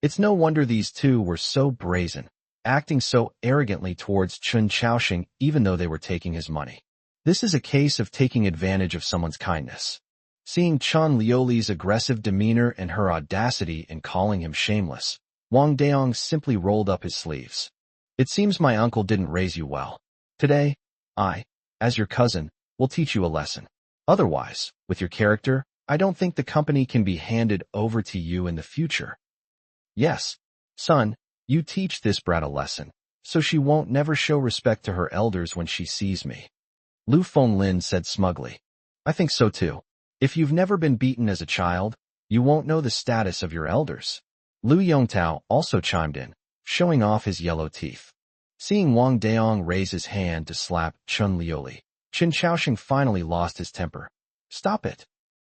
S1: It's no wonder these two were so brazen, acting so arrogantly towards Chen Chaosheng even though they were taking his money. This is a case of taking advantage of someone's kindness. Seeing Chen Lioli's aggressive demeanor and her audacity in calling him shameless, Wang Daong simply rolled up his sleeves. It seems my uncle didn't raise you well. Today, I, as your cousin, will teach you a lesson. Otherwise, with your character, I don't think the company can be handed over to you in the future. Yes, son, you teach this brat a lesson, so she won't never show respect to her elders when she sees me. Lu Fenglin said smugly. I think so too. If you've never been beaten as a child, you won't know the status of your elders. Lu Yongtao also chimed in, showing off his yellow teeth. Seeing Wang Daong raise his hand to slap Chen Lioli, Chen Chaosheng finally lost his temper. Stop it.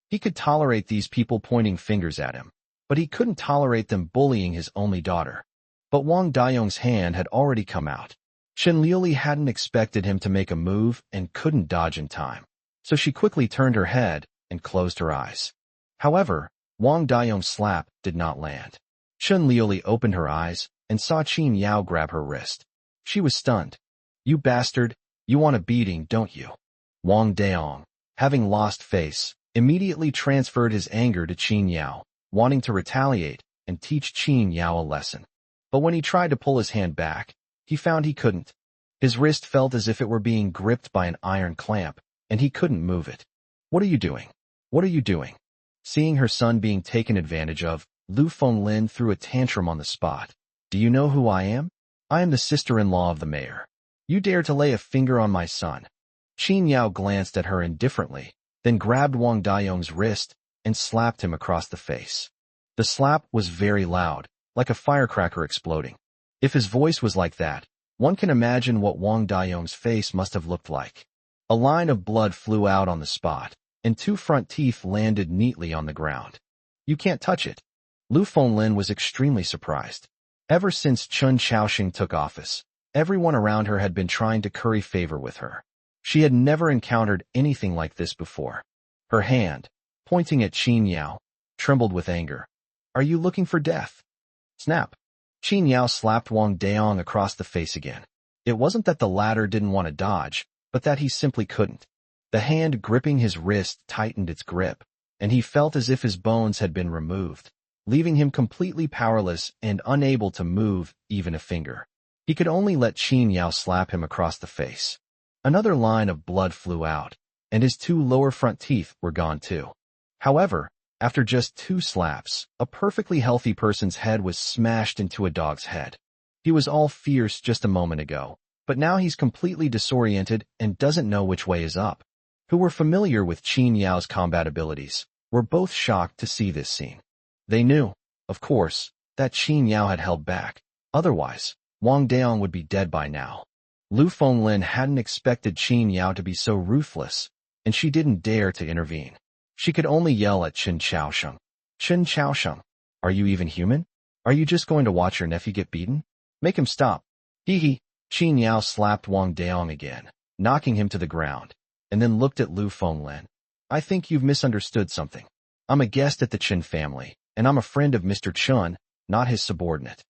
S1: He could tolerate these people pointing fingers at him, but he couldn't tolerate them bullying his only daughter. But Wang Daong's hand had already come out. Chen Lioli hadn't expected him to make a move and couldn't dodge in time, so she quickly turned her head and closed her eyes. However, Wang Daong's slap did not land. Chen Lioli opened her eyes and saw Qin Yao grab her wrist. She was stunned. You bastard, you want a beating, don't you? Wang Daong, having lost face, immediately transferred his anger to Qin Yao, wanting to retaliate and teach Qin Yao a lesson. But when he tried to pull his hand back, he found he couldn't. His wrist felt as if it were being gripped by an iron clamp, and he couldn't move it. What are you doing? What are you doing? Seeing her son being taken advantage of, Lu Fenglin threw a tantrum on the spot. Do you know who I am? I am the sister-in-law of the mayor. You dare to lay a finger on my son. Qin Yao glanced at her indifferently, then grabbed Wang Daong's wrist and slapped him across the face. The slap was very loud, like a firecracker exploding. If his voice was like that, one can imagine what Wang Daong's face must have looked like. A line of blood flew out on the spot, and 2 front teeth landed neatly on the ground. You can't touch it. Lu Fenglin was extremely surprised. Ever since Chen Chaosheng took office, everyone around her had been trying to curry favor with her. She had never encountered anything like this before. Her hand, pointing at Qin Yao, trembled with anger. Are you looking for death? Snap. Qin Yao slapped Wang Daong across the face again. It wasn't that the latter didn't want to dodge, but that he simply couldn't. The hand gripping his wrist tightened its grip, and he felt as if his bones had been removed, leaving him completely powerless and unable to move even a finger. He could only let Qin Yao slap him across the face. Another line of blood flew out, and his 2 lower front teeth were gone too. However, after just 2 slaps, a perfectly healthy person's head was smashed into a dog's head. He was all fierce just a moment ago, but now he's completely disoriented and doesn't know which way is up. Who were familiar with Qin Yao's combat abilities were both shocked to see this scene. They knew, of course, that Qin Yao had held back. Otherwise, Wang Daong would be dead by now. Lu Fenglin hadn't expected Qin Yao to be so ruthless, and she didn't dare to intervene. She could only yell at Chen Chaosheng. Chen Chaosheng, are you even human? Are you just going to watch your nephew get beaten? Make him stop. Hee hee. Qin Yao slapped Wang Daong again, knocking him to the ground, and then looked at Lu Fenglin. I think you've misunderstood something. I'm a guest at the Chen family, and I'm a friend of Mr. Chun, not his subordinate.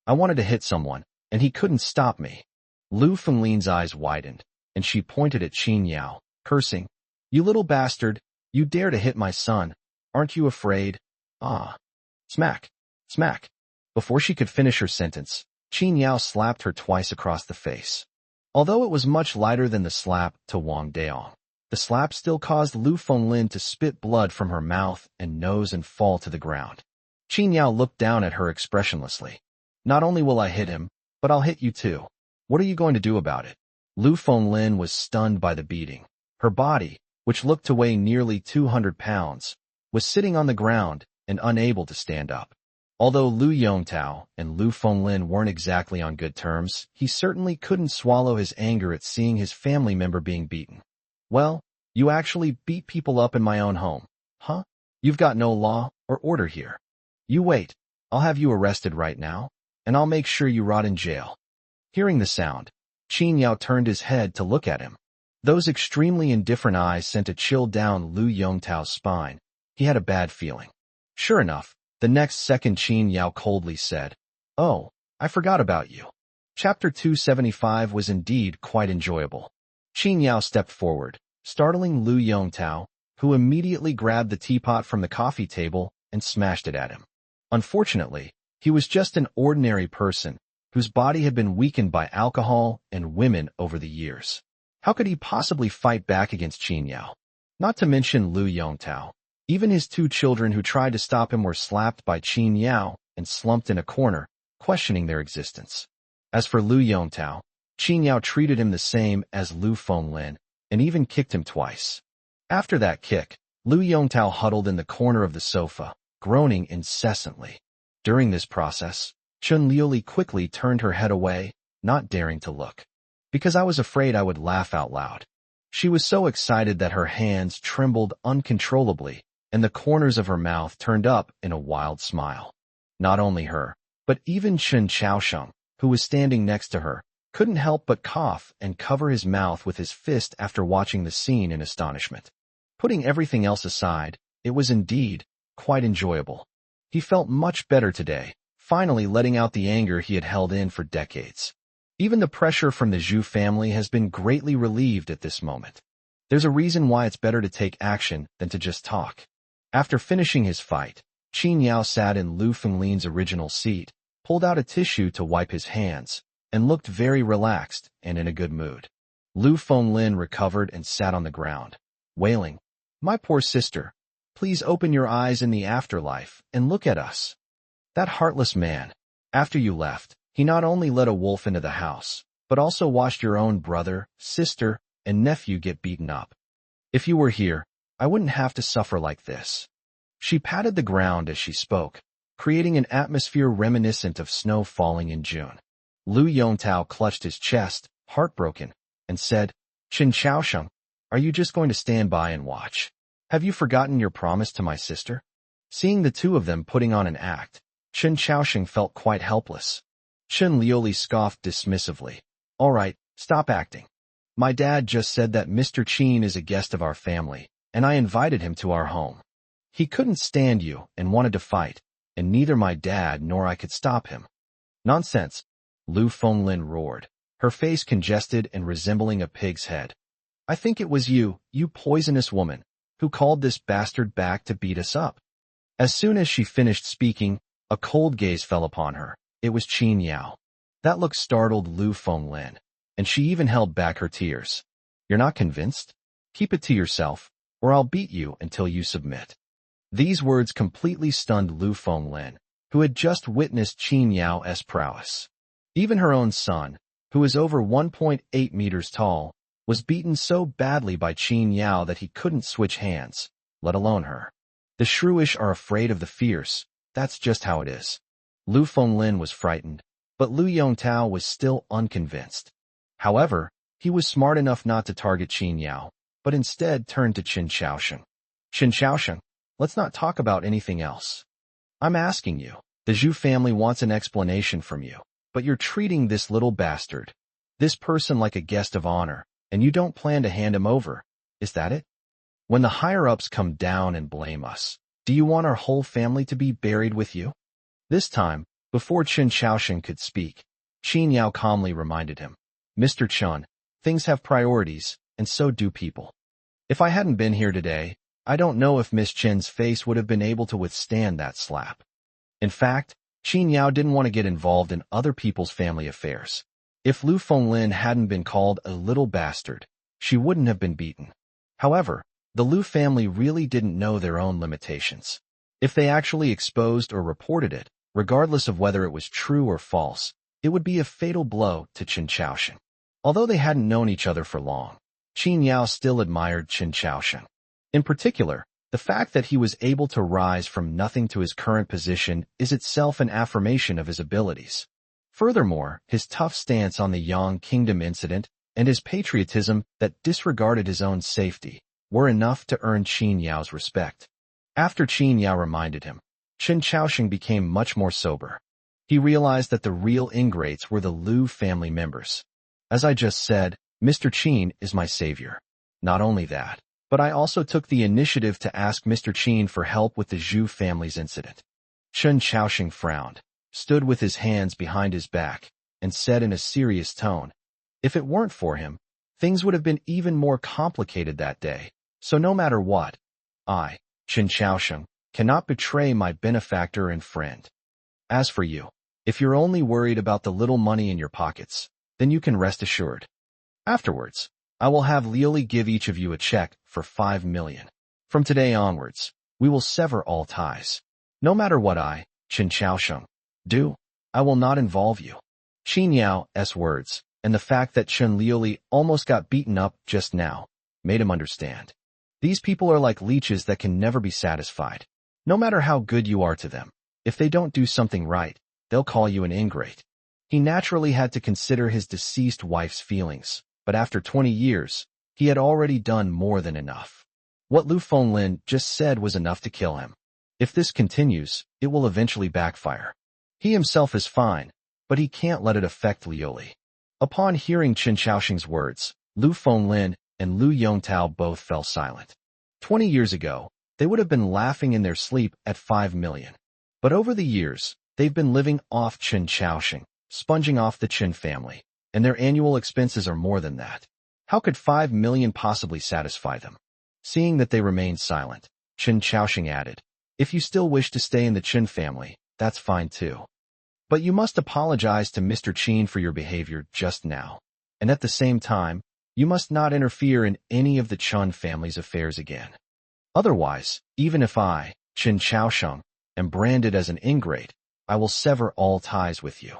S1: I wanted to hit someone, and he couldn't stop me. Lu Fenglin's eyes widened, and she pointed at Qin Yao, cursing. You little bastard, you dare to hit my son. Aren't you afraid? Ah. Smack. Smack. Before she could finish her sentence, Qin Yao slapped her twice across the face. Although it was much lighter than the slap to Wang Daong, the slap still caused Lu Fenglin to spit blood from her mouth and nose and fall to the ground. Qin Yao looked down at her expressionlessly. Not only will I hit him, but I'll hit you too. What are you going to do about it? Lu Fenglin was stunned by the beating. Her body, which looked to weigh nearly 200 pounds, was sitting on the ground and unable to stand up. Although Lu Yongtao and Lu Fenglin weren't exactly on good terms, he certainly couldn't swallow his anger at seeing his family member being beaten. Well, you actually beat people up in my own home, huh? You've got no law or order here. You wait, I'll have you arrested right now, and I'll make sure you rot in jail. Hearing the sound, Qin Yao turned his head to look at him. Those extremely indifferent eyes sent a chill down Lu Yongtao's spine. He had a bad feeling. Sure enough, the next second Qin Yao coldly said, Oh, I forgot about you. Chapter 275 was indeed quite enjoyable. Qin Yao stepped forward, startling Lu Yongtao, who immediately grabbed the teapot from the coffee table and smashed it at him. Unfortunately, he was just an ordinary person whose body had been weakened by alcohol and women over the years. How could he possibly fight back against Qin Yao? Not to mention Lu Yongtao. Even his two children who tried to stop him were slapped by Qin Yao and slumped in a corner, questioning their existence. As for Lu Yongtao, Qin Yao treated him the same as Lu Fenglin and even kicked him twice. After that kick, Lu Yongtao huddled in the corner of the sofa, groaning incessantly. During this process, Chun Liuli quickly turned her head away, not daring to look. Because I was afraid I would laugh out loud. She was so excited that her hands trembled uncontrollably, and the corners of her mouth turned up in a wild smile. Not only her, but even Chen Chaosheng, who was standing next to her, couldn't help but cough and cover his mouth with his fist after watching the scene in astonishment. Putting everything else aside, it was indeed quite enjoyable. He felt much better today, finally letting out the anger he had held in for decades. Even the pressure from the Zhu family has been greatly relieved at this moment. There's a reason why it's better to take action than to just talk. After finishing his fight, Qin Yao sat in Lu Fenglin's original seat, pulled out a tissue to wipe his hands, and looked very relaxed and in a good mood. Lu Fenglin recovered and sat on the ground, wailing, My poor sister, please open your eyes in the afterlife and look at us. That heartless man, after you left, he not only let a wolf into the house, but also watched your own brother, sister, and nephew get beaten up. If you were here, I wouldn't have to suffer like this. She patted the ground as she spoke, creating an atmosphere reminiscent of snow falling in June. Lu Yongtao clutched his chest, heartbroken, and said, Chen Chaosheng, are you just going to stand by and watch? Have you forgotten your promise to my sister? Seeing the two of them putting on an act, Chen Chaosheng felt quite helpless. Chen Liuli scoffed dismissively. All right, stop acting. My dad just said that Mr. Qin is a guest of our family, and I invited him to our home. He couldn't stand you and wanted to fight, and neither my dad nor I could stop him. Nonsense, Lu Fenglin roared, her face congested and resembling a pig's head. I think it was you poisonous woman, who called this bastard back to beat us up. As soon as she finished speaking, a cold gaze fell upon her. It was Qin Yao. That look startled Lu Fenglin, and she even held back her tears. You're not convinced? Keep it to yourself, or I'll beat you until you submit. These words completely stunned Lu Fenglin, who had just witnessed Qin Yao's prowess. Even her own son, who is over 1.8 meters tall, was beaten so badly by Qin Yao that he couldn't switch hands, let alone her. The shrewish are afraid of the fierce, that's just how it is. Lu Fenglin was frightened, but Lu Yongtao was still unconvinced. However, he was smart enough not to target Qin Yao, but instead turned to Chen Chaosheng. Chen Chaosheng, let's not talk about anything else. I'm asking you. The Zhu family wants an explanation from you, but you're treating this little bastard. This person like a guest of honor, and you don't plan to hand him over. Is that it? When the higher-ups come down and blame us, do you want our whole family to be buried with you? This time, before Chen Xiaosheng could speak, Qin Yao calmly reminded him, Mr. Chun, things have priorities, and so do people. If I hadn't been here today, I don't know if Miss Chen's face would have been able to withstand that slap. In fact, Qin Yao didn't want to get involved in other people's family affairs. If Lu Fenglin hadn't been called a little bastard, she wouldn't have been beaten. However, the Lu family really didn't know their own limitations. If they actually exposed or reported it, regardless of whether it was true or false, it would be a fatal blow to Chen Xiaosheng. Although they hadn't known each other for long, Qin Yao still admired Chen Xiaosheng. In particular, the fact that he was able to rise from nothing to his current position is itself an affirmation of his abilities. Furthermore, his tough stance on the Yang Kingdom incident and his patriotism that disregarded his own safety were enough to earn Qin Yao's respect. After Qin Yao reminded him, Chen Xiaosheng became much more sober. He realized that the real ingrates were the Lu family members. As I just said, Mr. Qin is my savior. Not only that, but I also took the initiative to ask Mr. Qin for help with the Zhu family's incident. Chen Xiaosheng frowned, stood with his hands behind his back, and said in a serious tone, if it weren't for him, things would have been even more complicated that day. So no matter what, I, Chen Xiaosheng, cannot betray my benefactor and friend. As for you, if you're only worried about the little money in your pockets, then you can rest assured. Afterwards, I will have Liuli give each of you a check for 5 million. From today onwards, we will sever all ties. No matter what I, Chen Xiaosheng, do, I will not involve you. Qin Yao's words, and the fact that Chen Liuli almost got beaten up just now, made him understand. These people are like leeches that can never be satisfied. No matter how good you are to them, if they don't do something right, they'll call you an ingrate. He naturally had to consider his deceased wife's feelings, but after 20 years, he had already done more than enough. What Lu Fenglin just said was enough to kill him. If this continues, it will eventually backfire. He himself is fine, but he can't let it affect Liuli. Upon hearing Chen Xiaosheng's words, Lu Fenglin and Lu Yongtao both fell silent. 20 years ago, they would have been laughing in their sleep at 5 million. But over the years, they've been living off Chen Xiaosheng, sponging off the Chen family, and their annual expenses are more than that. How could 5 million possibly satisfy them? Seeing that they remained silent, Chen Xiaosheng added, if you still wish to stay in the Chen family, that's fine too. But you must apologize to Mr. Qin for your behavior just now. And at the same time, you must not interfere in any of the Chen family's affairs again. Otherwise, even if I, Chen Xiaosheng, am branded as an ingrate, I will sever all ties with you.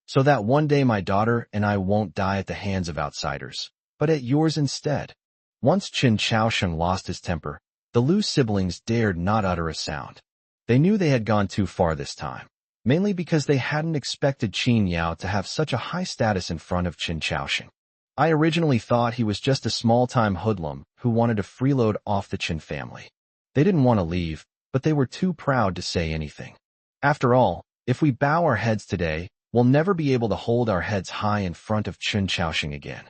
S1: So that one day my daughter and I won't die at the hands of outsiders, but at yours instead. Once Chen Xiaosheng lost his temper, the Lu siblings dared not utter a sound. They knew they had gone too far this time, mainly because they hadn't expected Qin Yao to have such a high status in front of Chen Xiaosheng. I originally thought he was just a small-time hoodlum who wanted to freeload off the Chen family. They didn't want to leave, but they were too proud to say anything. After all, if we bow our heads today, we'll never be able to hold our heads high in front of Chen Xiaosheng again.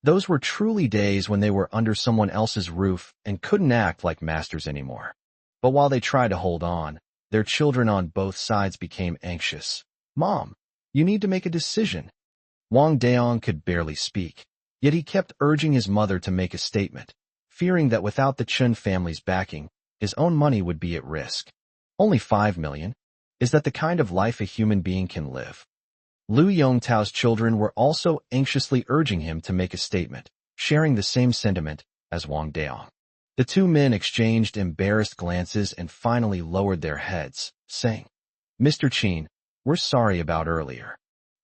S1: Those were truly days when they were under someone else's roof and couldn't act like masters anymore. But while they tried to hold on, their children on both sides became anxious. Mom, you need to make a decision. Wang Daong could barely speak. Yet he kept urging his mother to make a statement, fearing that without the Chen family's backing, his own money would be at risk. Only 5 million? Is that the kind of life a human being can live? Lu Yongtao's children were also anxiously urging him to make a statement, sharing the same sentiment as Wang Daong. The two men exchanged embarrassed glances and finally lowered their heads, saying, Mr. Qin, we're sorry about earlier.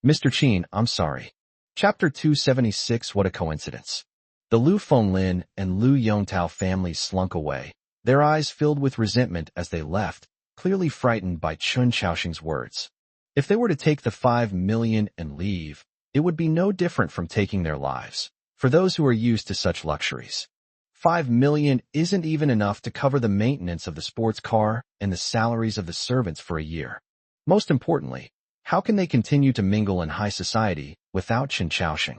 S1: Mr. Qin, I'm sorry. Chapter 276 What a coincidence. The Lu Fenglin and Lu Yongtao families slunk away, their eyes filled with resentment as they left, clearly frightened by Chen Xiaosheng's words. If they were to take the 5 million and leave, it would be no different from taking their lives, for those who are used to such luxuries. 5 million isn't even enough to cover the maintenance of the sports car and the salaries of the servants for a year. Most importantly, how can they continue to mingle in high society without Chen Xiaosheng?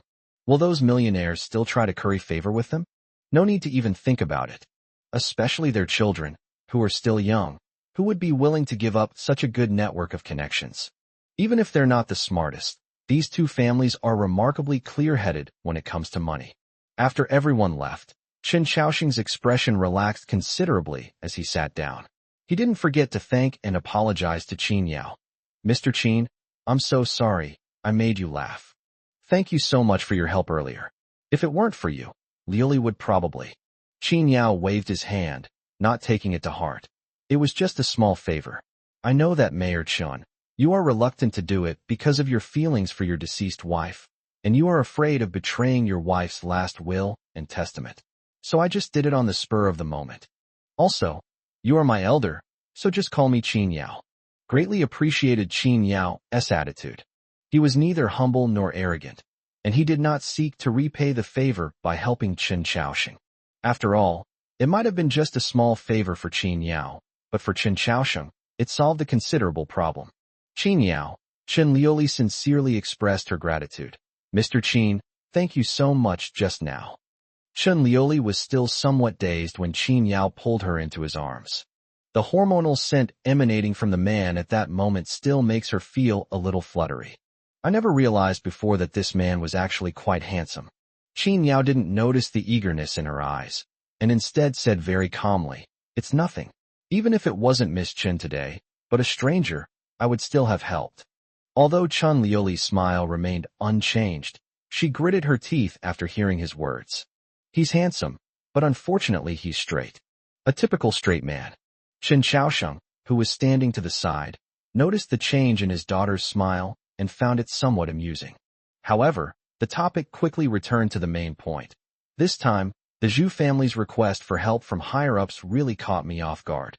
S1: Will those millionaires still try to curry favor with them? No need to even think about it. Especially their children, who are still young, who would be willing to give up such a good network of connections. Even if they're not the smartest, these two families are remarkably clear-headed when it comes to money. After everyone left, Chen Xiaoxing's expression relaxed considerably as he sat down. He didn't forget to thank and apologize to Qin Yao. Mr. Qin, I'm so sorry, I made you laugh. Thank you so much for your help earlier. If it weren't for you, Liuli would probably. Qin Yao waved his hand, not taking it to heart. It was just a small favor. I know that, Mayor Chun. You are reluctant to do it because of your feelings for your deceased wife, and you are afraid of betraying your wife's last will and testament. So I just did it on the spur of the moment. Also, you are my elder, so just call me Qin Yao. Greatly appreciated Qin Yao's attitude. He was neither humble nor arrogant, and he did not seek to repay the favor by helping Chen Xiaoxing. After all, it might have been just a small favor for Qin Yao, but for Chen Xiaoxing, it solved a considerable problem. Qin Yao, Chen Liuli sincerely expressed her gratitude. Mr. Qin, thank you so much just now. Chen Liuli was still somewhat dazed when Qin Yao pulled her into his arms. The hormonal scent emanating from the man at that moment still makes her feel a little fluttery. I never realized before that this man was actually quite handsome. Qin Yao didn't notice the eagerness in her eyes, and instead said very calmly, it's nothing. Even if it wasn't Miss Chen today, but a stranger, I would still have helped. Although Chen Liuli's smile remained unchanged, she gritted her teeth after hearing his words. He's handsome, but unfortunately he's straight. A typical straight man. Chen Xiaoxing, who was standing to the side, noticed the change in his daughter's smile and found it somewhat amusing. However, the topic quickly returned to the main point. This time, the Zhu family's request for help from higher-ups really caught me off guard.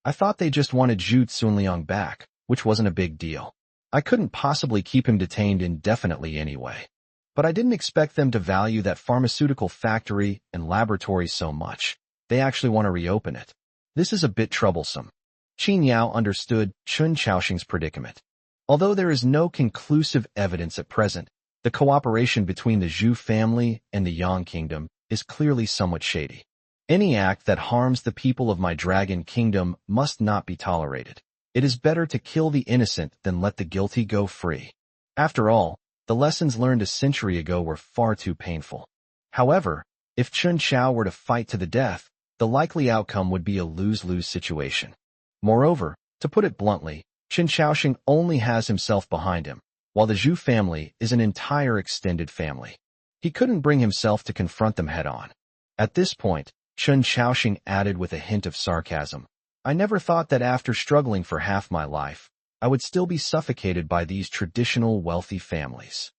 S1: I thought they just wanted Zhu Cunliang back, which wasn't a big deal. I couldn't possibly keep him detained indefinitely anyway. But I didn't expect them to value that pharmaceutical factory and laboratory so much. They actually want to reopen it. This is a bit troublesome. Qin Yao understood Chen Xiaoxing's predicament. Although there is no conclusive evidence at present, the cooperation between the Zhu family and the Yang Kingdom is clearly somewhat shady. Any act that harms the people of my Dragon Kingdom must not be tolerated. It is better to kill the innocent than let the guilty go free. After all, the lessons learned a century ago were far too painful. However, if Chen Xiao were to fight to the death, the likely outcome would be a lose-lose situation. Moreover, to put it bluntly, Chen Xiaoxing only has himself behind him, while the Zhu family is an entire extended family. He couldn't bring himself to confront them head-on. At this point, Chen Xiaoxing added with a hint of sarcasm, I never thought that after struggling for half my life, I would still be suffocated by these traditional wealthy families.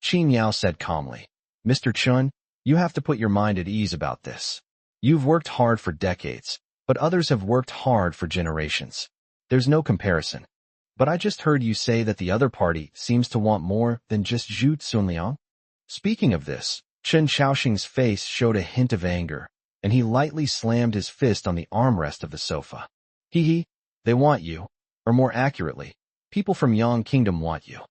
S1: Qin Yao said calmly, Mr. Chun, you have to put your mind at ease about this. You've worked hard for decades, but others have worked hard for generations. There's no comparison. But I just heard you say that the other party seems to want more than just Zhu Cunliang. Speaking of this, Chen Xiaoxing's face showed a hint of anger, and he lightly slammed his fist on the armrest of the sofa. Hee, they want you, or more accurately, people from Yang Kingdom want you.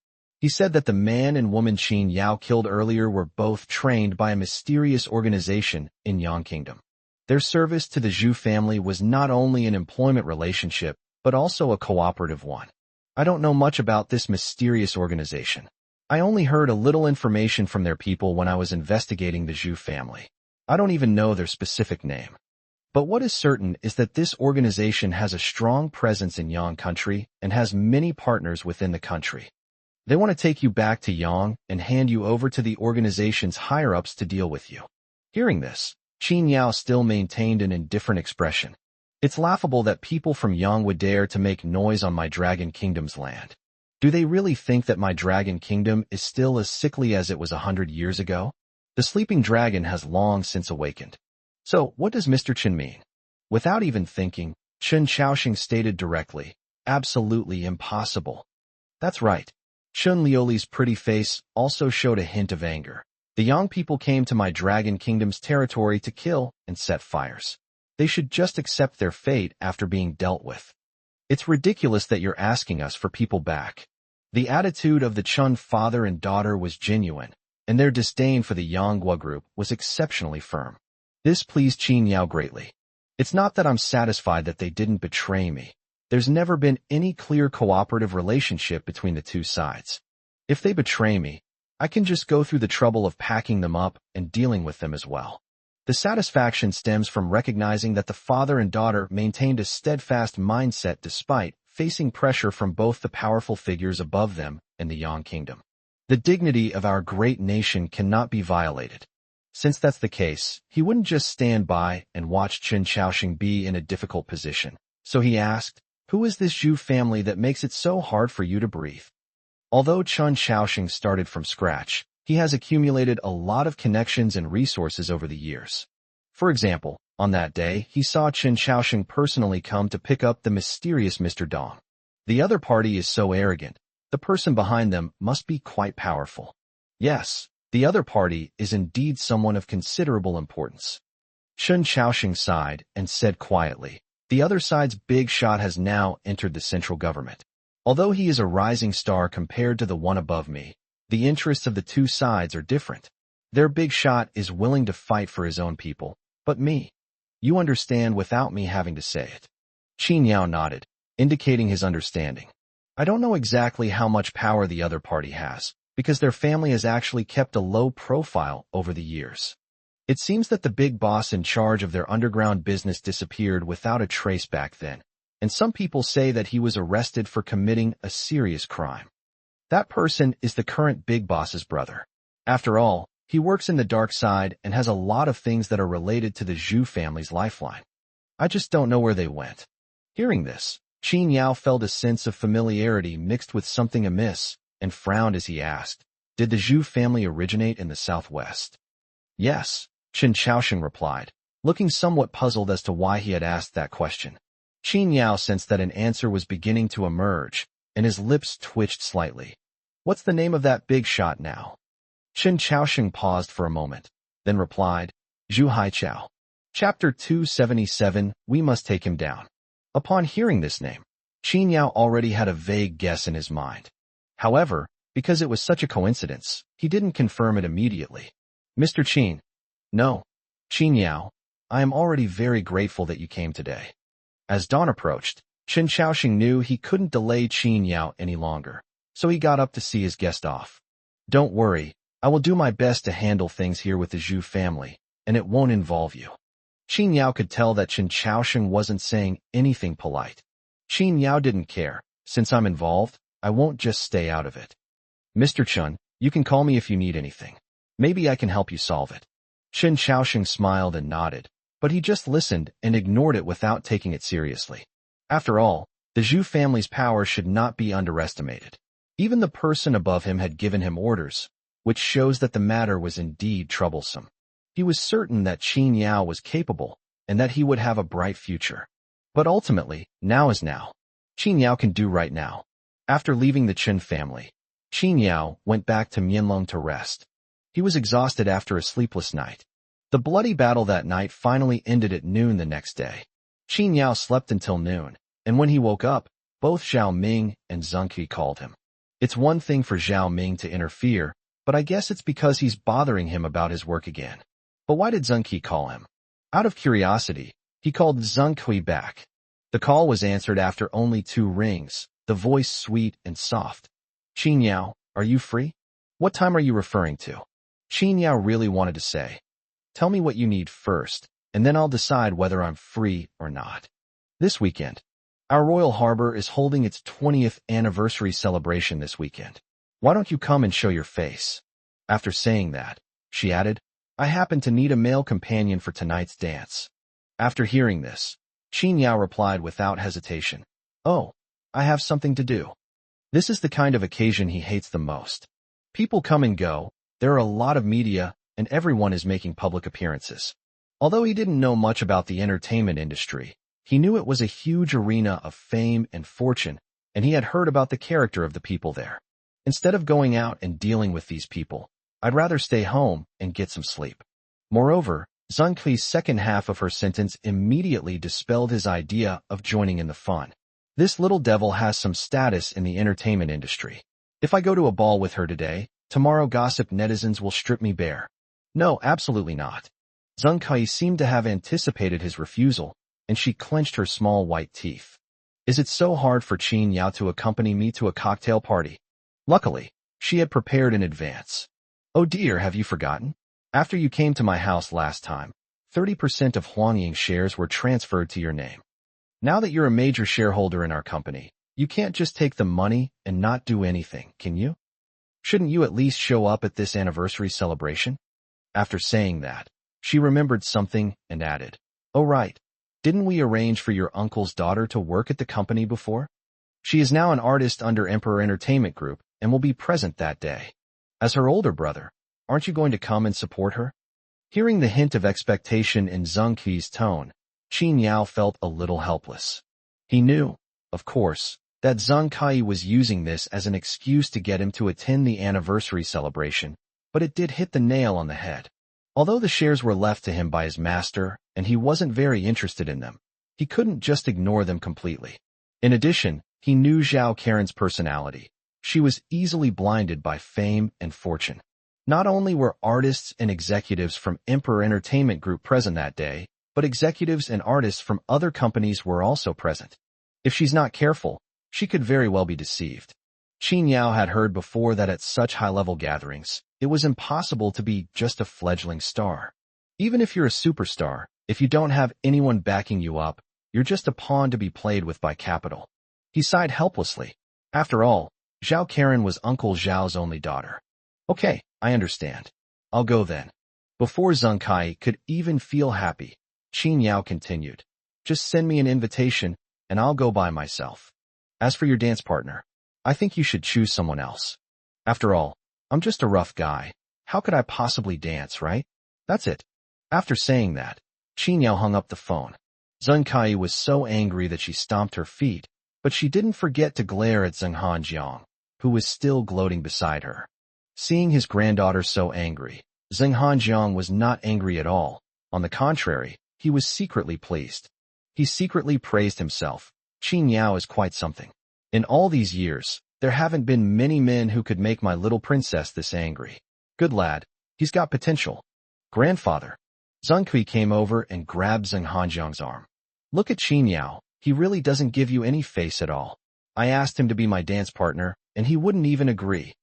S1: He said that the man and woman Qin Yao killed earlier were both trained by a mysterious organization in Yang Kingdom. Their service to the Zhu family was not only an employment relationship, but also a cooperative one. I don't know much about this mysterious organization. I only heard a little information from their people when I was investigating the Zhu family. I don't even know their specific name. But what is certain is that this organization has a strong presence in Yang country and has many partners within the country. They want to take you back to Yang and hand you over to the organization's higher-ups to deal with you. Hearing this, Qin Yao still maintained an indifferent expression. It's laughable that people from Yang would dare to make noise on my Dragon Kingdom's land. Do they really think that my Dragon Kingdom is still as sickly as it was 100 years ago? The sleeping dragon has long since awakened. So, what does Mr. Chen mean? Without even thinking, Chen Xiaoxing stated directly, absolutely impossible. That's right. Chen Liuli's pretty face also showed a hint of anger. The Yang people came to my Dragon Kingdom's territory to kill and set fires. They should just accept their fate after being dealt with. It's ridiculous that you're asking us for people back. The attitude of the Chun father and daughter was genuine, and their disdain for the Yonghua group was exceptionally firm. This pleased Qin Yao greatly. It's not that I'm satisfied that they didn't betray me. There's never been any clear cooperative relationship between the two sides. If they betray me, I can just go through the trouble of packing them up and dealing with them as well. The satisfaction stems from recognizing that the father and daughter maintained a steadfast mindset despite facing pressure from both the powerful figures above them and the Yang Kingdom. The dignity of our great nation cannot be violated. Since that's the case, he wouldn't just stand by and watch Chen Xiaoxing be in a difficult position. So he asked, "Who is this Zhu family that makes it so hard for you to breathe?" Although Chen Xiaoxing started from scratch, he has accumulated a lot of connections and resources over the years. For example, on that day, he saw Chen Xiaoxing personally come to pick up the mysterious Mr. Dong. The other party is so arrogant. The person behind them must be quite powerful. Yes, the other party is indeed someone of considerable importance. Chen Xiaoxing sighed and said quietly, "The other side's big shot has now entered the central government. Although he is a rising star compared to the one above me, the interests of the two sides are different. Their big shot is willing to fight for his own people, but me. You understand without me having to say it." Qin Yao nodded, indicating his understanding. "I don't know exactly how much power the other party has, because their family has actually kept a low profile over the years. It seems that the big boss in charge of their underground business disappeared without a trace back then, and some people say that he was arrested for committing a serious crime. That person is the current big boss's brother. After all, he works in the dark side and has a lot of things that are related to the Zhu family's lifeline. I just don't know where they went." Hearing this, Qin Yao felt a sense of familiarity mixed with something amiss, and frowned as he asked, "Did the Zhu family originate in the southwest?" "Yes," Chen Xiaoxing replied, looking somewhat puzzled as to why he had asked that question. Qin Yao sensed that an answer was beginning to emerge, and his lips twitched slightly. "What's the name of that big shot now?" Chen Xiaoxing paused for a moment, then replied, "Zhu Haichao. Chapter 277, We Must Take Him Down." Upon hearing this name, Qin Yao already had a vague guess in his mind. However, because it was such a coincidence, he didn't confirm it immediately. "Mr. Qin." "No. Qin Yao, I am already very grateful that you came today." As dawn approached, Chen Xiaoxing knew he couldn't delay Qin Yao any longer, so he got up to see his guest off. "Don't worry, I will do my best to handle things here with the Zhu family, and it won't involve you." Qin Yao could tell that Chen Xiaoxing wasn't saying anything polite. Qin Yao didn't care. "Since I'm involved, I won't just stay out of it. Mr. Chen, you can call me if you need anything. Maybe I can help you solve it." Chen Xiaoxing smiled and nodded, but he just listened and ignored it without taking it seriously. After all, the Zhu family's power should not be underestimated. Even the person above him had given him orders, which shows that the matter was indeed troublesome. He was certain that Qin Yao was capable and that he would have a bright future. But ultimately, now is now. Qin Yao can do right now. After leaving the Chen family, Qin Yao went back to Mianlong to rest. He was exhausted after a sleepless night. The bloody battle that night finally ended at noon the next day. Qin Yao slept until noon, and when he woke up, both Zhao Ming and Zheng Qi called him. It's one thing for Zhao Ming to interfere, but I guess it's because he's bothering him about his work again. But why did Zheng Qi call him? Out of curiosity, he called Zheng Qi back. The call was answered after only 2 rings, the voice sweet and soft. "Qin Yao, are you free?" "What time are you referring to?" Qin Yao really wanted to say, "Tell me what you need first, and then I'll decide whether I'm free or not." "This weekend. Our Royal Harbor is holding its 20th anniversary celebration this weekend. Why don't you come and show your face?" After saying that, she added, "I happen to need a male companion for tonight's dance." After hearing this, Qin Yao replied without hesitation, "Oh, I have something to do." This is the kind of occasion he hates the most. People come and go, there are a lot of media, and everyone is making public appearances. Although he didn't know much about the entertainment industry, he knew it was a huge arena of fame and fortune, and he had heard about the character of the people there. Instead of going out and dealing with these people, I'd rather stay home and get some sleep. Moreover, Zheng Qi's second half of her sentence immediately dispelled his idea of joining in the fun. This little devil has some status in the entertainment industry. If I go to a ball with her today, Tomorrow gossip netizens will strip me bare. No, absolutely not. Zheng Kai seemed to have anticipated his refusal, and she clenched her small white teeth. Is it so hard for Qin Yao to accompany me to a cocktail party? Luckily, she had prepared in advance. Oh dear, have you forgotten? After you came to my house last time, 30% of Huangying shares were transferred to your name. Now that you're a major shareholder in our company, you can't just take the money and not do anything, can you? Shouldn't you at least show up at this anniversary celebration? After saying that, she remembered something and added, oh right, didn't we arrange for your uncle's daughter to work at the company before? She is now an artist under Emperor Entertainment Group and will be present that day. As her older brother, aren't you going to come and support her? Hearing the hint of expectation in Zheng Qi's tone, Qin Yao felt a little helpless. He knew, of course, that Zheng Kai was using this as an excuse to get him to attend the anniversary celebration, but it did hit the nail on the head. Although the shares were left to him by his master, and he wasn't very interested in them, he couldn't just ignore them completely. In addition, he knew Zhao Karen's personality. She was easily blinded by fame and fortune. Not only were artists and executives from Emperor Entertainment Group present that day, but executives and artists from other companies were also present. If she's not careful, she could very well be deceived. Qin Yao had heard before that at such high-level gatherings, it was impossible to be just a fledgling star. Even if you're a superstar, if you don't have anyone backing you up, you're just a pawn to be played with by capital. He sighed helplessly. After all, Zhao Karen was Uncle Zhao's only daughter. Okay, I understand. I'll go then. Before Zheng Kai could even feel happy, Qin Yao continued. Just send me an invitation, and I'll go by myself. As for your dance partner, I think you should choose someone else. After all, I'm just a rough guy. How could I possibly dance, right? That's it. After saying that, Qin Yao hung up the phone. Zheng Kai was so angry that she stomped her feet, but she didn't forget to glare at Zheng Hanjiang, who was still gloating beside her. Seeing his granddaughter so angry, Zheng Hanjiang was not angry at all. On the contrary, he was secretly pleased. He secretly praised himself. Qin Yao is quite something. In all these years, there haven't been many men who could make my little princess this angry. Good lad. He's got potential. Grandfather. Zheng Kui came over and grabbed Zheng Hanjiang's arm. Look at Qin Yao. He really doesn't give you any face at all. I asked him to be my dance partner, and he wouldn't even agree.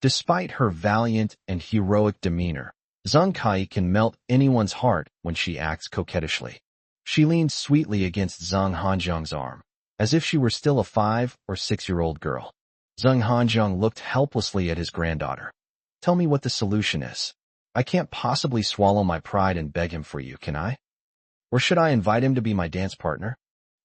S1: Despite her valiant and heroic demeanor, Zheng Kai can melt anyone's heart when she acts coquettishly. She leaned sweetly against Zheng Hanjiang's arm, as if she were still a 5- or 6-year-old girl. Zheng Hanjiang looked helplessly at his granddaughter. Tell me what the solution is. I can't possibly swallow my pride and beg him for you, can I? Or should I invite him to be my dance partner?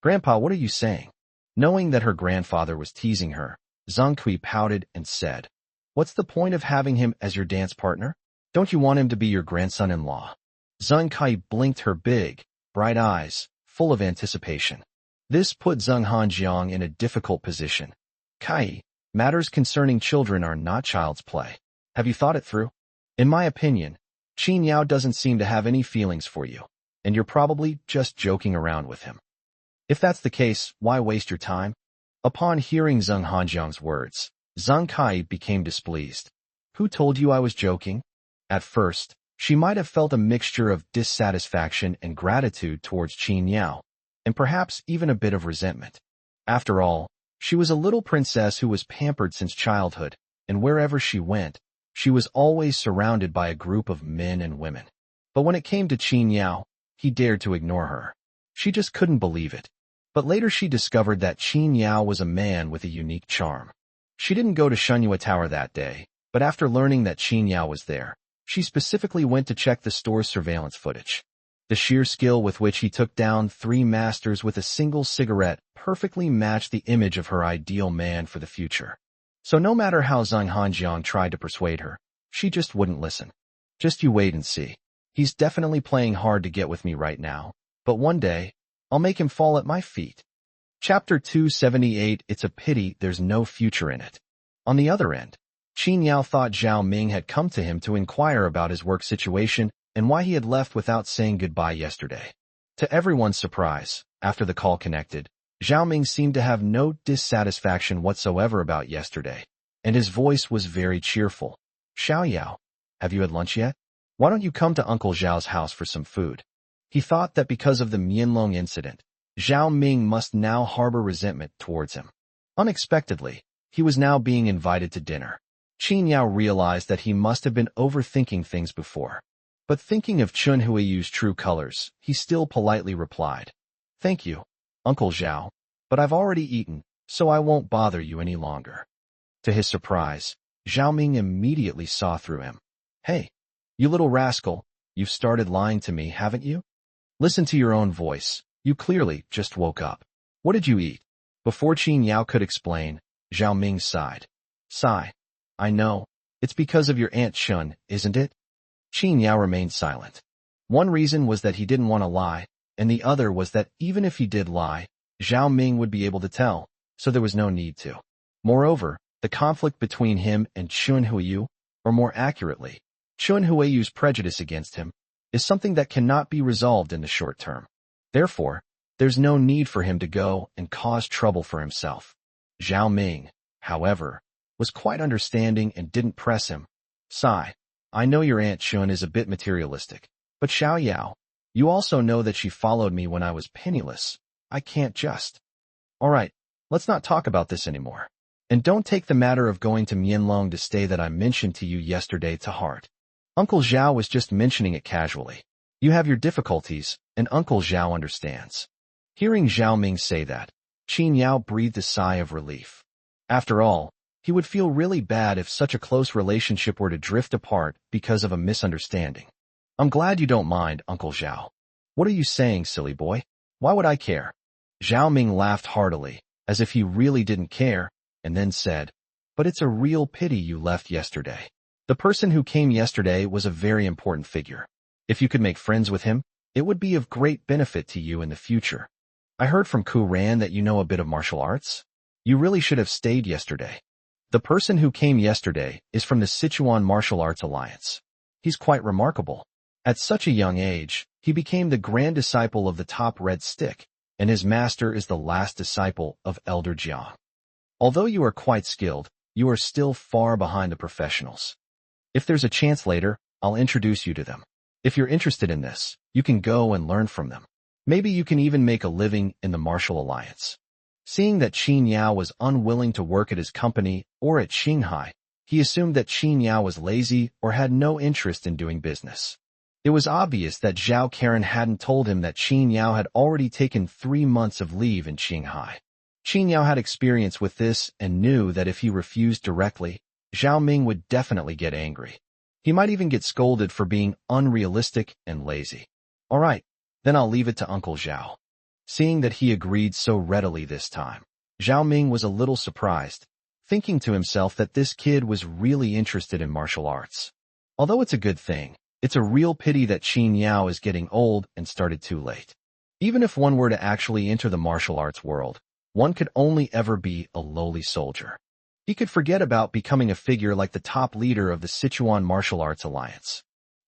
S1: Grandpa, what are you saying? Knowing that her grandfather was teasing her, Zheng Kui pouted and said, What's the point of having him as your dance partner? Don't you want him to be your grandson-in-law? Zheng Kai blinked her big, bright eyes, full of anticipation. This put Zheng Hanjiang in a difficult position. Kai, matters concerning children are not child's play. Have you thought it through? In my opinion, Qin Yao doesn't seem to have any feelings for you, and you're probably just joking around with him. If that's the case, why waste your time? Upon hearing Zheng Hanjiang's words, Zheng Kai became displeased. Who told you I was joking? At first, she might have felt a mixture of dissatisfaction and gratitude towards Qin Yao, and perhaps even a bit of resentment. After all, she was a little princess who was pampered since childhood, and wherever she went, she was always surrounded by a group of men and women. But when it came to Qin Yao, he dared to ignore her. She just couldn't believe it. But later she discovered that Qin Yao was a man with a unique charm. She didn't go to Shenyue Tower that day, but after learning that Qin Yao was there, she specifically went to check the store's surveillance footage. The sheer skill with which he took down 3 masters with a single cigarette perfectly matched the image of her ideal man for the future. So no matter how Zheng Hanjiang tried to persuade her, she just wouldn't listen. Just you wait and see. He's definitely playing hard to get with me right now, but one day, I'll make him fall at my feet. Chapter 278. It's a pity there's no future in it. On the other end, Qin Yao thought Zhao Ming had come to him to inquire about his work situation and why he had left without saying goodbye yesterday. To everyone's surprise, after the call connected, Zhao Ming seemed to have no dissatisfaction whatsoever about yesterday, and his voice was very cheerful. Xiao Yao, have you had lunch yet? Why don't you come to Uncle Zhao's house for some food? He thought that because of the Mianlong incident, Zhao Ming must now harbor resentment towards him. Unexpectedly, he was now being invited to dinner. Qin Yao realized that he must have been overthinking things before. But thinking of Chun Huiyu's true colors, he still politely replied, "Thank you, Uncle Zhao, but I've already eaten, so I won't bother you any longer." To his surprise, Zhao Ming immediately saw through him. "Hey, you little rascal, you've started lying to me, haven't you? Listen to your own voice. You clearly just woke up. What did you eat?" Before Qin Yao could explain, Zhao Ming sighed. "Sigh. I know. It's because of your Aunt Chun, isn't it?" Qin Yao remained silent. One reason was that he didn't want to lie, and the other was that even if he did lie, Zhao Ming would be able to tell, so there was no need to. Moreover, the conflict between him and Chun Huiyu, or more accurately, Chun Huiyu's prejudice against him, is something that cannot be resolved in the short term. Therefore, there's no need for him to go and cause trouble for himself. Zhao Ming, however, was quite understanding and didn't press him. "Sigh, I know your Aunt Chun is a bit materialistic, but Xiao Yao, you also know that she followed me when I was penniless. I can't just. All right, let's not talk about this anymore. And don't take the matter of going to Mianlong to stay that I mentioned to you yesterday to heart. Uncle Zhao was just mentioning it casually. You have your difficulties, and Uncle Zhao understands." Hearing Zhao Ming say that, Qin Yao breathed a sigh of relief. After all, he would feel really bad if such a close relationship were to drift apart because of a misunderstanding. "I'm glad you don't mind, Uncle Zhao. What are you saying, silly boy? Why would I care?" Zhao Ming laughed heartily, as if he really didn't care, and then said, "But it's a real pity you left yesterday. The person who came yesterday was a very important figure. If you could make friends with him, it would be of great benefit to you in the future. I heard from Ku Ran that you know a bit of martial arts. You really should have stayed yesterday. The person who came yesterday is from the Sichuan Martial Arts Alliance. He's quite remarkable. At such a young age, he became the grand disciple of the top red stick, and his master is the last disciple of Elder Jiang. Although you are quite skilled, you are still far behind the professionals. If there's a chance later, I'll introduce you to them. If you're interested in this, you can go and learn from them. Maybe you can even make a living in the Martial Alliance." Seeing that Qin Yao was unwilling to work at his company or at Xinghai, he assumed that Qin Yao was lazy or had no interest in doing business. It was obvious that Zhao Karen hadn't told him that Qin Yao had already taken 3 months of leave in Xinghai. Qin Yao had experience with this and knew that if he refused directly, Zhao Ming would definitely get angry. He might even get scolded for being unrealistic and lazy. "All right, then I'll leave it to Uncle Zhao." Seeing that he agreed so readily this time, Zhao Ming was a little surprised, thinking to himself that this kid was really interested in martial arts. Although it's a good thing, it's a real pity that Qin Yao is getting old and started too late. Even if one were to actually enter the martial arts world, one could only ever be a lowly soldier. He could forget about becoming a figure like the top leader of the Sichuan Martial Arts Alliance.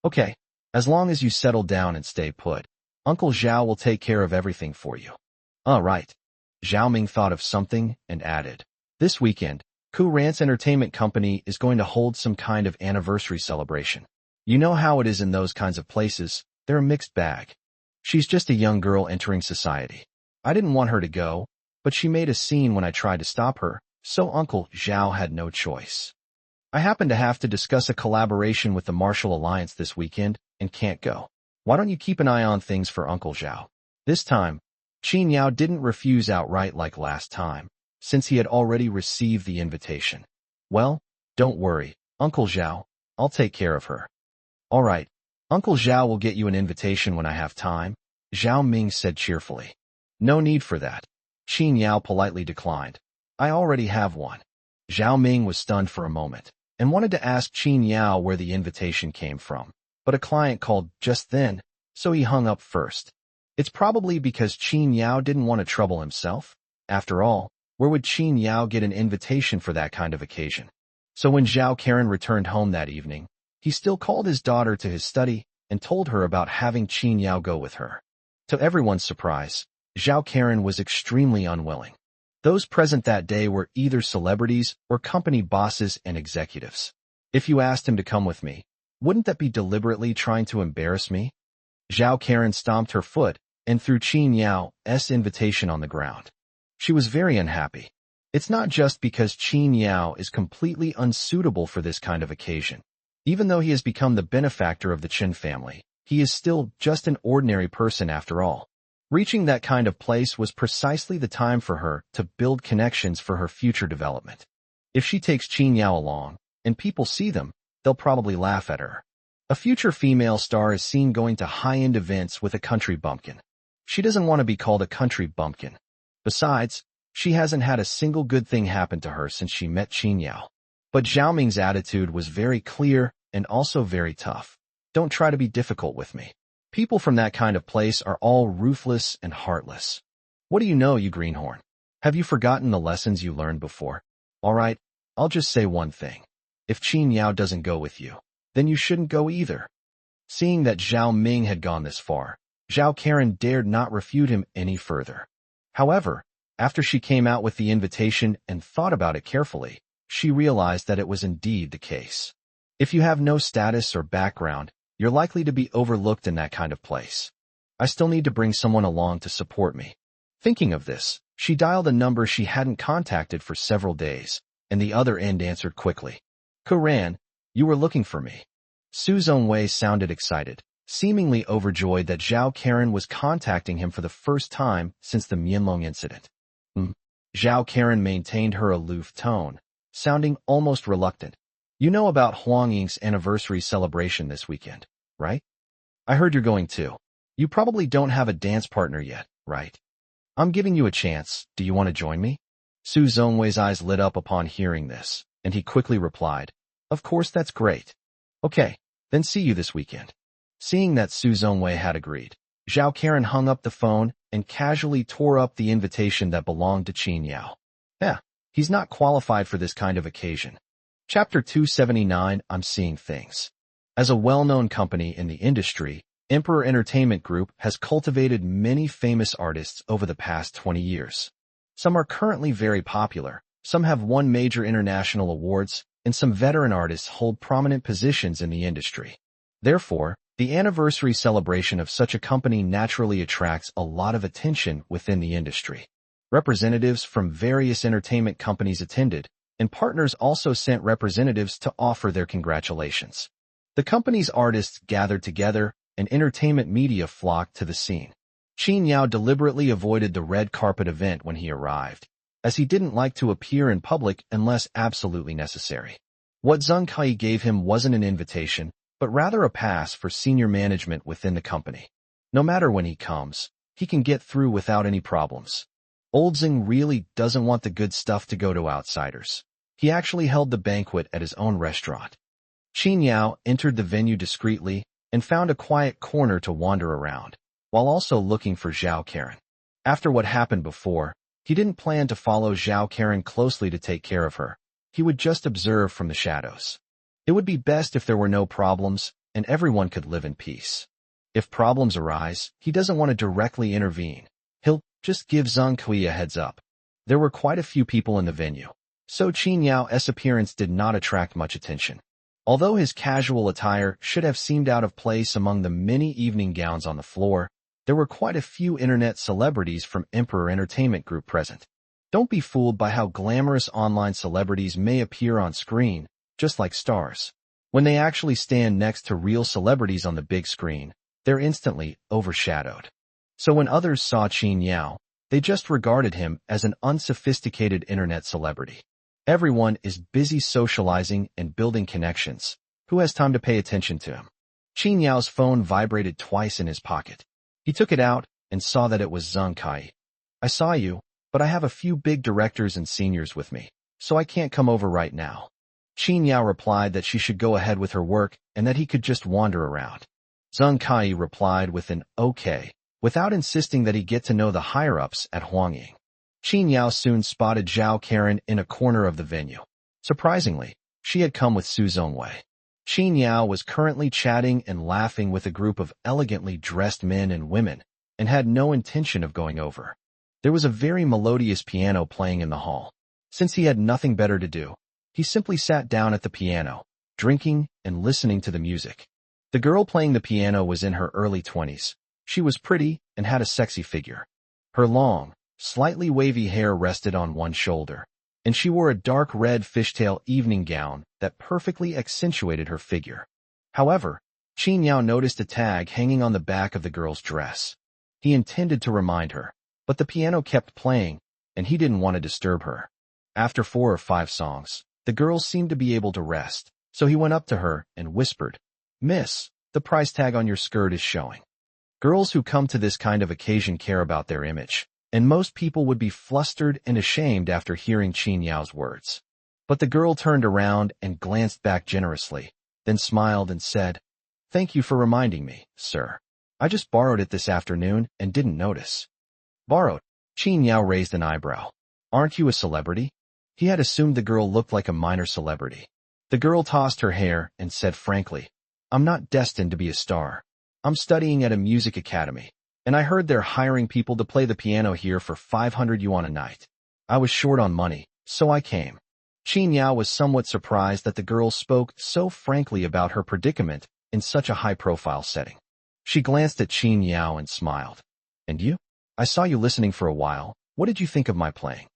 S1: "Okay, as long as you settle down and stay put, Uncle Zhao will take care of everything for you." Right. Zhao Ming thought of something and added, "This weekend, Ku Ran's entertainment company is going to hold some kind of anniversary celebration. You know how it is in those kinds of places, they're a mixed bag. She's just a young girl entering society. I didn't want her to go, but she made a scene when I tried to stop her, so Uncle Zhao had no choice. I happen to have to discuss a collaboration with the Martial Alliance this weekend and can't go. Why don't you keep an eye on things for Uncle Zhao?" This time, Qin Yao didn't refuse outright like last time, since he had already received the invitation. "Well, don't worry, Uncle Zhao, I'll take care of her." "All right, Uncle Zhao will get you an invitation when I have time," Zhao Ming said cheerfully. "No need for that," Qin Yao politely declined. "I already have one." Zhao Ming was stunned for a moment, and wanted to ask Qin Yao where the invitation came from. But a client called just then, so he hung up first. It's probably because Qin Yao didn't want to trouble himself. After all, where would Qin Yao get an invitation for that kind of occasion? So when Zhao Karen returned home that evening, he still called his daughter to his study and told her about having Qin Yao go with her. To everyone's surprise, Zhao Karen was extremely unwilling. Those present that day were either celebrities or company bosses and executives. If you asked him to come with me, wouldn't that be deliberately trying to embarrass me? Zhao Karen stomped her foot and threw Qin Yao's invitation on the ground. She was very unhappy. It's not just because Qin Yao is completely unsuitable for this kind of occasion. Even though he has become the benefactor of the Qin family, he is still just an ordinary person after all. Reaching that kind of place was precisely the time for her to build connections for her future development. If she takes Qin Yao along, and people see them, they'll probably laugh at her. A future female star is seen going to high-end events with a country bumpkin. She doesn't want to be called a country bumpkin. Besides, she hasn't had a single good thing happen to her since she met Qin Yao. But Zhao Ming's attitude was very clear and also very tough. Don't try to be difficult with me. People from that kind of place are all ruthless and heartless. What do you know, you greenhorn? Have you forgotten the lessons you learned before? All right, I'll just say one thing. If Qin Yao doesn't go with you, then you shouldn't go either. Seeing that Zhao Ming had gone this far, Zhao Karen dared not refute him any further. However, after she came out with the invitation and thought about it carefully, she realized that it was indeed the case. If you have no status or background, you're likely to be overlooked in that kind of place. I still need to bring someone along to support me. Thinking of this, she dialed a number she hadn't contacted for several days, and the other end answered quickly. Kuran, you were looking for me. Su Zongwei sounded excited, seemingly overjoyed that Zhao Karen was contacting him for the first time since the Mianlong incident. Zhao Karen maintained her aloof tone, sounding almost reluctant. You know about Huang Ying's anniversary celebration this weekend, right? I heard you're going too. You probably don't have a dance partner yet, right? I'm giving you a chance. Do you want to join me? Su Zongwei's eyes lit up upon hearing this, and he quickly replied, Of course, that's great. Okay, then see you this weekend. Seeing that Su Zongwei had agreed, Zhao Karen hung up the phone and casually tore up the invitation that belonged to Qin Yao. He's not qualified for this kind of occasion. Chapter 279, I'm Seeing Things. As a well-known company in the industry, Emperor Entertainment Group has cultivated many famous artists over the past 20 years. Some are currently very popular, some have won major international awards, and some veteran artists hold prominent positions in the industry. Therefore, the anniversary celebration of such a company naturally attracts a lot of attention within the industry. Representatives from various entertainment companies attended, and partners also sent representatives to offer their congratulations. The company's artists gathered together, and entertainment media flocked to the scene. Qin Yao deliberately avoided the red carpet event when he arrived, as he didn't like to appear in public unless absolutely necessary. What Zheng Kai gave him wasn't an invitation, but rather a pass for senior management within the company. No matter when he comes, he can get through without any problems. Old Zheng really doesn't want the good stuff to go to outsiders. He actually held the banquet at his own restaurant. Qin Yao entered the venue discreetly and found a quiet corner to wander around, while also looking for Zhao Karen. After what happened before, he didn't plan to follow Zhao Karen closely to take care of her. He would just observe from the shadows. It would be best if there were no problems and everyone could live in peace. If problems arise, he doesn't want to directly intervene. He'll just give Zheng Kui a heads up. There were quite a few people in the venue, so Qin Yao's appearance did not attract much attention. Although his casual attire should have seemed out of place among the many evening gowns on the floor, there were quite a few internet celebrities from Emperor Entertainment Group present. Don't be fooled by how glamorous online celebrities may appear on screen, just like stars. When they actually stand next to real celebrities on the big screen, they're instantly overshadowed. So when others saw Qin Yao, they just regarded him as an unsophisticated internet celebrity. Everyone is busy socializing and building connections. Who has time to pay attention to him? Qin Yao's phone vibrated twice in his pocket. He took it out and saw that it was Zheng Kai. I saw you, but I have a few big directors and seniors with me, so I can't come over right now. Qin Yao replied that she should go ahead with her work and that he could just wander around. Zheng Kai replied with an okay, without insisting that he get to know the higher-ups at Huang Ying. Qin Yao soon spotted Zhao Karen in a corner of the venue. Surprisingly, she had come with Su Zongwei. Qin Yao was currently chatting and laughing with a group of elegantly dressed men and women, and had no intention of going over. There was a very melodious piano playing in the hall. Since he had nothing better to do, he simply sat down at the piano, drinking, and listening to the music. The girl playing the piano was in her early 20s. She was pretty and had a sexy figure. Her long, slightly wavy hair rested on one shoulder, and she wore a dark red fishtail evening gown that perfectly accentuated her figure. However, Qin Yao noticed a tag hanging on the back of the girl's dress. He intended to remind her, but the piano kept playing, and he didn't want to disturb her. After 4 or 5 songs, the girl seemed to be able to rest, so he went up to her and whispered, "Miss, the price tag on your skirt is showing." Girls who come to this kind of occasion care about their image, and most people would be flustered and ashamed after hearing Qin Yao's words. But the girl turned around and glanced back generously, then smiled and said, "Thank you for reminding me, sir. I just borrowed it this afternoon and didn't notice." Borrowed? Qin Yao raised an eyebrow. "Aren't you a celebrity?" He had assumed the girl looked like a minor celebrity. The girl tossed her hair and said frankly, "I'm not destined to be a star. I'm studying at a music academy, and I heard they're hiring people to play the piano here for 500 yuan a night. I was short on money, so I came." Qin Yao was somewhat surprised that the girl spoke so frankly about her predicament in such a high-profile setting. She glanced at Qin Yao and smiled. "And you? I saw you listening for a while. What did you think of my playing?"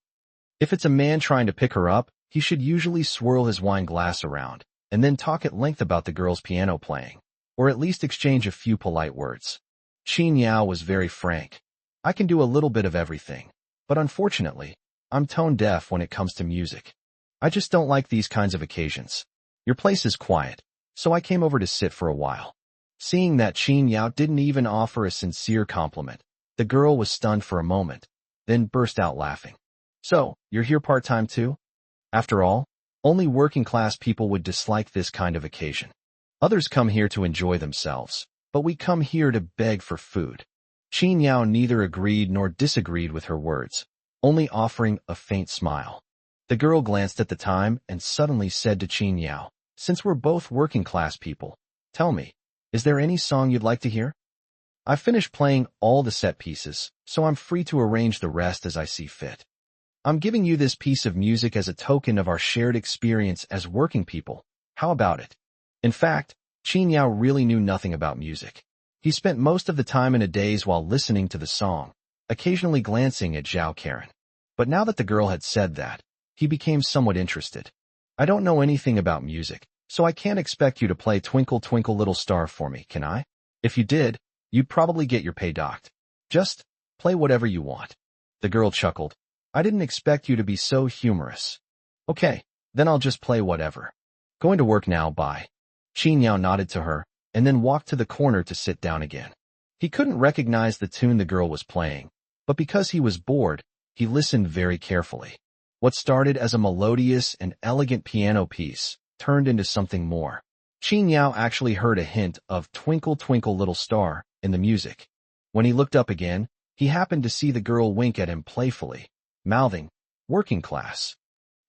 S1: If it's a man trying to pick her up, he should usually swirl his wine glass around, and then talk at length about the girl's piano playing, or at least exchange a few polite words. Qin Yao was very frank. "I can do a little bit of everything, but unfortunately, I'm tone deaf when it comes to music. I just don't like these kinds of occasions. Your place is quiet, so I came over to sit for a while." Seeing that Qin Yao didn't even offer a sincere compliment, the girl was stunned for a moment, then burst out laughing. "So, you're here part-time too? After all, only working-class people would dislike this kind of occasion. Others come here to enjoy themselves, but we come here to beg for food." Qin Yao neither agreed nor disagreed with her words, only offering a faint smile. The girl glanced at the time and suddenly said to Qin Yao, "Since we're both working-class people, tell me, is there any song you'd like to hear? I've finished playing all the set pieces, so I'm free to arrange the rest as I see fit. I'm giving you this piece of music as a token of our shared experience as working people. How about it?" In fact, Qin Yao really knew nothing about music. He spent most of the time in a daze while listening to the song, occasionally glancing at Zhao Karen. But now that the girl had said that, he became somewhat interested. "I don't know anything about music, so I can't expect you to play Twinkle Twinkle Little Star for me, can I? If you did, you'd probably get your pay docked. Just play whatever you want." The girl chuckled. "I didn't expect you to be so humorous. Okay, then I'll just play whatever. Going to work now, bye." Qin Yao nodded to her, and then walked to the corner to sit down again. He couldn't recognize the tune the girl was playing, but because he was bored, he listened very carefully. What started as a melodious and elegant piano piece turned into something more. Qin Yao actually heard a hint of Twinkle Twinkle Little Star in the music. When he looked up again, he happened to see the girl wink at him playfully, mouthing, "Working class."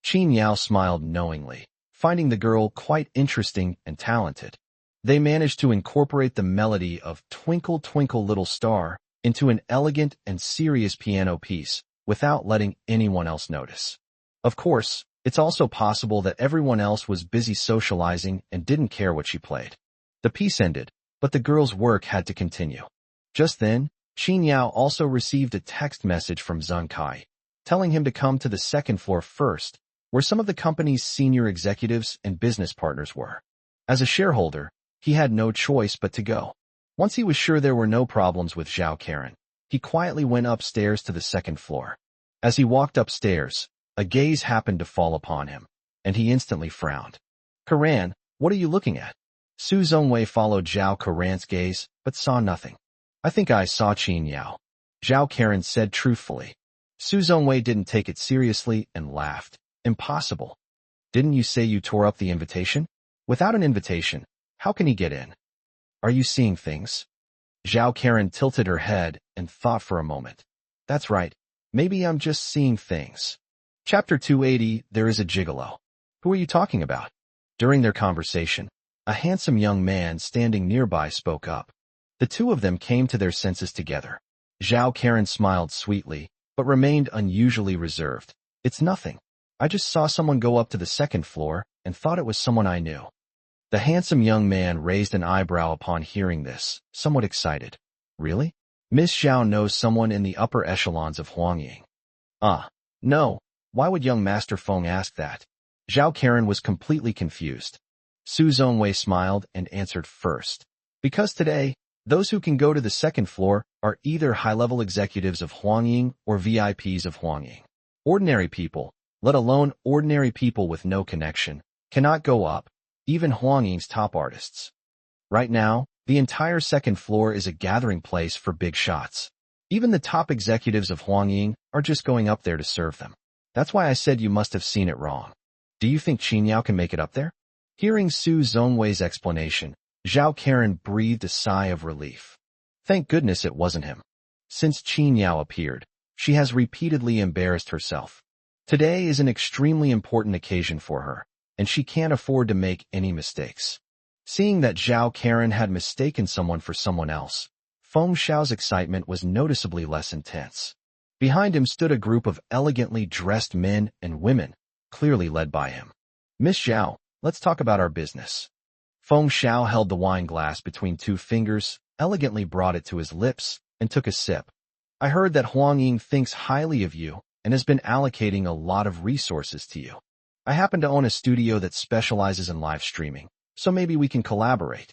S1: Qin Yao smiled knowingly, finding the girl quite interesting and talented. They managed to incorporate the melody of Twinkle Twinkle Little Star into an elegant and serious piano piece without letting anyone else notice. Of course, it's also possible that everyone else was busy socializing and didn't care what she played. The piece ended, but the girl's work had to continue. Just then, Qin Yao also received a text message from Zheng Kai, telling him to come to the second floor first, where some of the company's senior executives and business partners were. As a shareholder, he had no choice but to go. Once he was sure there were no problems with Zhao Karen, he quietly went upstairs to the second floor. As he walked upstairs, a gaze happened to fall upon him, and he instantly frowned. "Karan, what are you looking at?" Su Zhongwei followed Zhao Karan's gaze, but saw nothing. "I think I saw Qin Yao," Zhao Karen said truthfully. Su Zhongwei didn't take it seriously and laughed. "Impossible. Didn't you say you tore up the invitation? Without an invitation, how can he get in? Are you seeing things?" Zhao Karen tilted her head and thought for a moment. "That's right. Maybe I'm just seeing things." Chapter 280, There is a Gigolo. "Who are you talking about?" During their conversation, a handsome young man standing nearby spoke up. The two of them came to their senses together. Zhao Karen smiled sweetly, but remained unusually reserved. "It's nothing. I just saw someone go up to the second floor and thought it was someone I knew." The handsome young man raised an eyebrow upon hearing this, somewhat excited. Really? Miss Zhao knows someone in the upper echelons of Huangying. Ah, no. Why would young Master Feng ask that? Zhao Karen was completely confused. Su Zongwei smiled and answered first. Because today, those who can go to the second floor are either high-level executives of Huangying or VIPs of Huangying. Ordinary people, let alone ordinary people with no connection, cannot go up, even Huangying's top artists. Right now, the entire second floor is a gathering place for big shots. Even the top executives of Huangying are just going up there to serve them. That's why I said you must have seen it wrong. Do you think Qin Yao can make it up there? Hearing Su Zongwei's explanation, Zhao Karen breathed a sigh of relief. Thank goodness it wasn't him. Since Qin Yao appeared, she has repeatedly embarrassed herself. Today is an extremely important occasion for her, and she can't afford to make any mistakes. Seeing that Zhao Karen had mistaken someone for someone else, Feng Xiao's excitement was noticeably less intense. Behind him stood a group of elegantly dressed men and women, clearly led by him. Miss Zhao, let's talk about our business. Feng Xiao held the wine glass between two fingers, elegantly brought it to his lips, and took a sip. I heard that Huangying thinks highly of you and has been allocating a lot of resources to you. I happen to own a studio that specializes in live streaming, so maybe we can collaborate.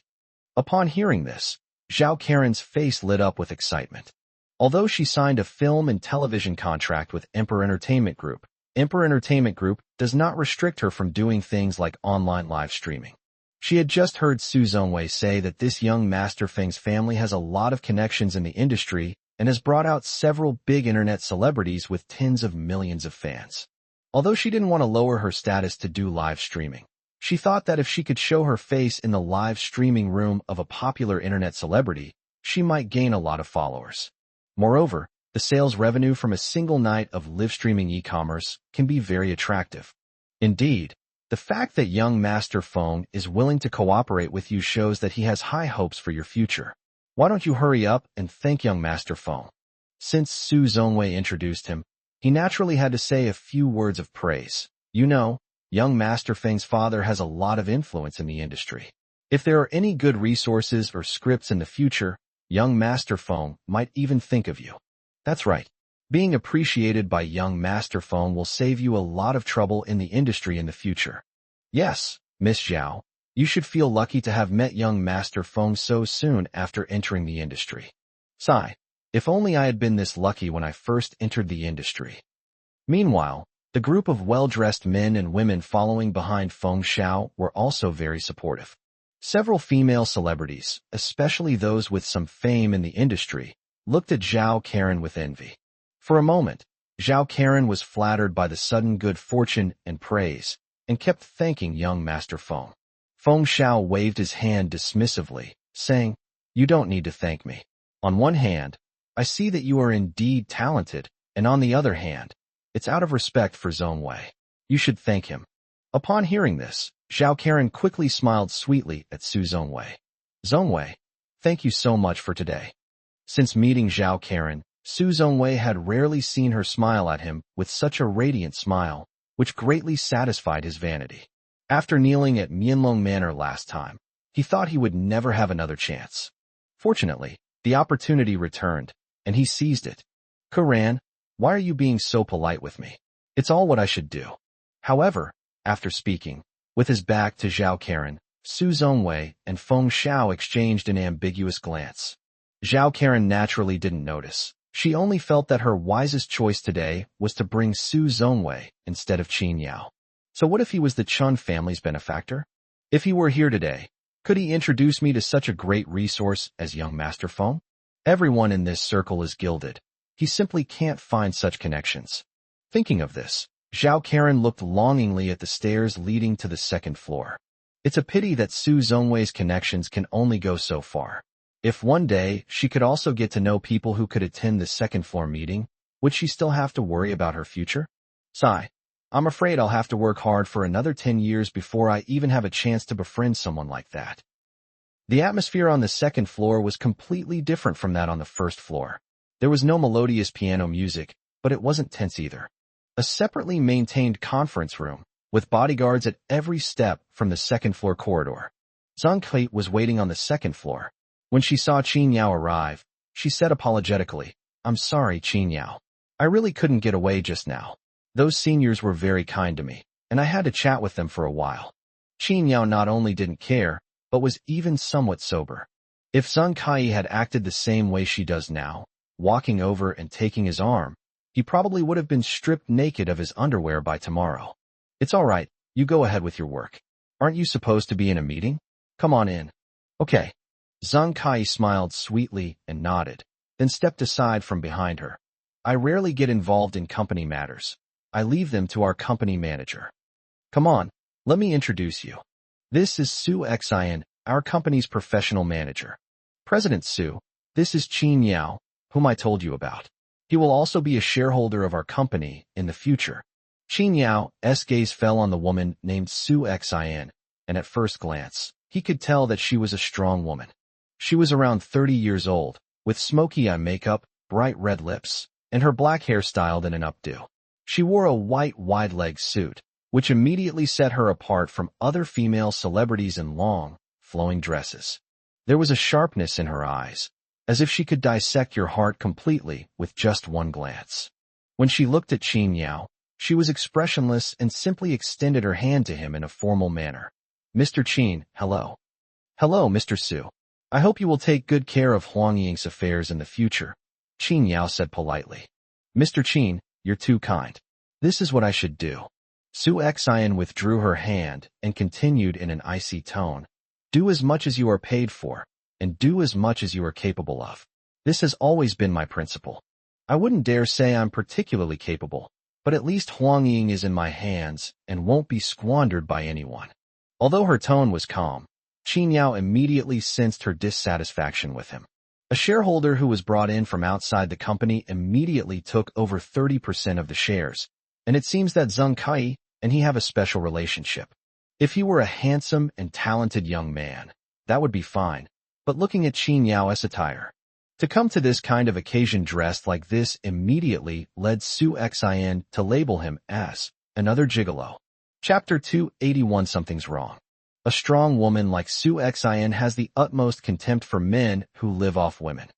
S1: Upon hearing this, Zhao Karen's face lit up with excitement. Although she signed a film and television contract with Emperor Entertainment Group does not restrict her from doing things like online live streaming. She had just heard Su Zongwei say that this young Master Feng's family has a lot of connections in the industry and has brought out several big internet celebrities with tens of millions of fans. Although she didn't want to lower her status to do live streaming, she thought that if she could show her face in the live streaming room of a popular internet celebrity, she might gain a lot of followers. Moreover, the sales revenue from a single night of live streaming e-commerce can be very attractive. Indeed, the fact that young Master Feng is willing to cooperate with you shows that he has high hopes for your future. Why don't you hurry up and thank young Master Feng? Since Su Zongwei introduced him, he naturally had to say a few words of praise. You know, young Master Feng's father has a lot of influence in the industry. If there are any good resources or scripts in the future, young Master Feng might even think of you. That's right. Being appreciated by young Master Feng will save you a lot of trouble in the industry in the future. Yes, Miss Zhao, you should feel lucky to have met young Master Feng so soon after entering the industry. Sigh, if only I had been this lucky when I first entered the industry. Meanwhile, the group of well-dressed men and women following behind Feng Xiao were also very supportive. Several female celebrities, especially those with some fame in the industry, looked at Zhao Karen with envy. For a moment, Zhao Karen was flattered by the sudden good fortune and praise, and kept thanking young Master Feng. Feng Xiao waved his hand dismissively, saying, "You don't need to thank me. On one hand, I see that you are indeed talented, and on the other hand, it's out of respect for Zongwei. You should thank him." Upon hearing this, Zhao Karen quickly smiled sweetly at Su Zongwei. "Zongwei, thank you so much for today." Since meeting Zhao Karen, Su Zongwei had rarely seen her smile at him with such a radiant smile, which greatly satisfied his vanity. After kneeling at Mianlong Manor last time, he thought he would never have another chance. Fortunately, the opportunity returned, and he seized it. "Karan, why are you being so polite with me? It's all what I should do." However, after speaking, with his back to Zhao Karen, Su Zongwei and Feng Xiao exchanged an ambiguous glance. Zhao Karen naturally didn't notice. She only felt that her wisest choice today was to bring Su Zongwei instead of Qin Yao. So what if he was the Chun family's benefactor? If he were here today, could he introduce me to such a great resource as young Master Feng? Everyone in this circle is gilded. He simply can't find such connections. Thinking of this, Zhao Karen looked longingly at the stairs leading to the second floor. It's a pity that Su Zongwei's connections can only go so far. If one day she could also get to know people who could attend the second floor meeting, would she still have to worry about her future? Sigh. I'm afraid I'll have to work hard for another 10 years before I even have a chance to befriend someone like that. The atmosphere on the second floor was completely different from that on the first floor. There was no melodious piano music, but it wasn't tense either. A separately maintained conference room, with bodyguards at every step from the second floor corridor. Zhang Kui was waiting on the second floor. When she saw Qin Yao arrive, she said apologetically, "I'm sorry, Qin Yao. I really couldn't get away just now. Those seniors were very kind to me, and I had to chat with them for a while." Qin Yao not only didn't care, but was even somewhat sober. If Zhang Kai had acted the same way she does now, walking over and taking his arm, he probably would have been stripped naked of his underwear by tomorrow. "It's all right, you go ahead with your work. Aren't you supposed to be in a meeting? Come on in." "Okay." Zhang Kai smiled sweetly and nodded, then stepped aside from behind her. "I rarely get involved in company matters. I leave them to our company manager. Come on, let me introduce you. This is Su Xian, our company's professional manager. President Su, this is Qin Yao, whom I told you about. He will also be a shareholder of our company in the future." Qin Yao's gaze fell on the woman named Su Xian, and at first glance, he could tell that she was a strong woman. She was around 30 years old, with smoky eye makeup, bright red lips, and her black hair styled in an updo. She wore a white wide-leg suit, which immediately set her apart from other female celebrities in long, flowing dresses. There was a sharpness in her eyes, as if she could dissect your heart completely with just one glance. When she looked at Qin Yao, she was expressionless and simply extended her hand to him in a formal manner. "Mr. Qin, hello." "Hello, Mr. Su. I hope you will take good care of Huang Ying's affairs in the future," Qin Yao said politely. "Mr. Qin, you're too kind. This is what I should do." Su Xian withdrew her hand and continued in an icy tone. "Do as much as you are paid for, and do as much as you are capable of. This has always been my principle. I wouldn't dare say I'm particularly capable, but at least Huang Ying is in my hands and won't be squandered by anyone." Although her tone was calm, Qin Yao immediately sensed her dissatisfaction with him. A shareholder who was brought in from outside the company immediately took over 30% of the shares, and it seems that Zhang Kai and he have a special relationship. If he were a handsome and talented young man, that would be fine, but looking at Qin Yao's attire, to come to this kind of occasion dressed like this immediately led Su Xian to label him as another gigolo. Chapter 281. Something's wrong. A strong woman like Su Xian has the utmost contempt for men who live off women.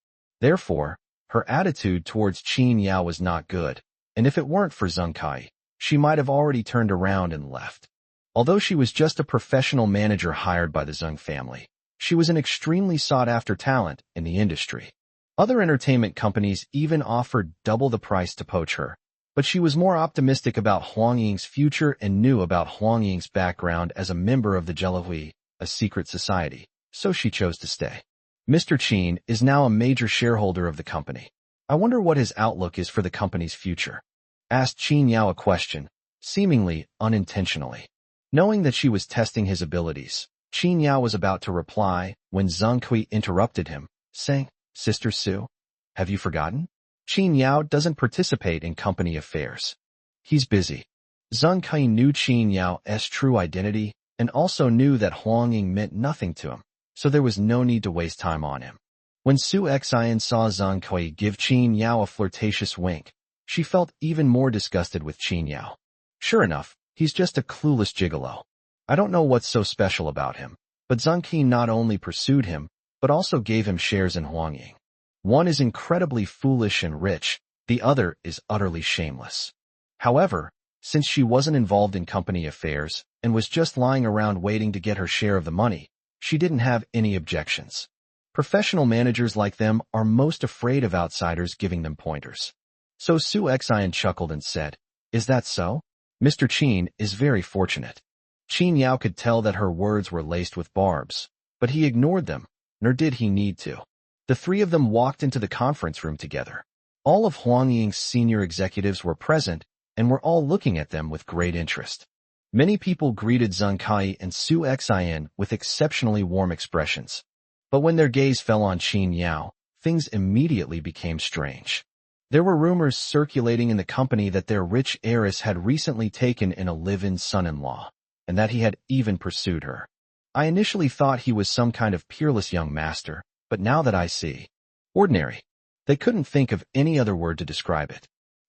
S1: Therefore, her attitude towards Qin Yao was not good, and if it weren't for Zhang Kai, she might have already turned around and left. Although she was just a professional manager hired by the Zhang family, she was an extremely sought-after talent in the industry. Other entertainment companies even offered double the price to poach her, but she was more optimistic about Huang Ying's future and knew about Huang Ying's background as a member of the Jelahui, a secret society, so she chose to stay. Mr. Qin is now a major shareholder of the company. I wonder what his outlook is for the company's future. Asked Qin Yao a question, seemingly unintentionally. Knowing that she was testing his abilities, Qin Yao was about to reply when Zhang Kui interrupted him, saying, "Sister Su, have you forgotten? Qin Yao doesn't participate in company affairs. He's busy." Zhang Kai knew Qin Yao's true identity and also knew that Huang Ying meant nothing to him, so there was no need to waste time on him. When Su Xian saw Zhang Kai give Qin Yao a flirtatious wink, she felt even more disgusted with Qin Yao. Sure enough, he's just a clueless gigolo. I don't know what's so special about him, but Zhang Kai not only pursued him, but also gave him shares in Huang Ying. One is incredibly foolish and rich, the other is utterly shameless. However, since she wasn't involved in company affairs and was just lying around waiting to get her share of the money, she didn't have any objections. Professional managers like them are most afraid of outsiders giving them pointers. So Su Xian chuckled and said, "Is that so? Mr. Qin is very fortunate." Qin Yao could tell that her words were laced with barbs, but he ignored them, nor did he need to. The three of them walked into the conference room together. All of Huang Ying's senior executives were present and were all looking at them with great interest. Many people greeted Zhang Kai and Su Xian with exceptionally warm expressions. But when their gaze fell on Qin Yao, things immediately became strange. There were rumors circulating in the company that their rich heiress had recently taken in a live-in son-in-law, and that he had even pursued her. I initially thought he was some kind of peerless young master, but now that I see, ordinary. They couldn't think of any other word to describe it.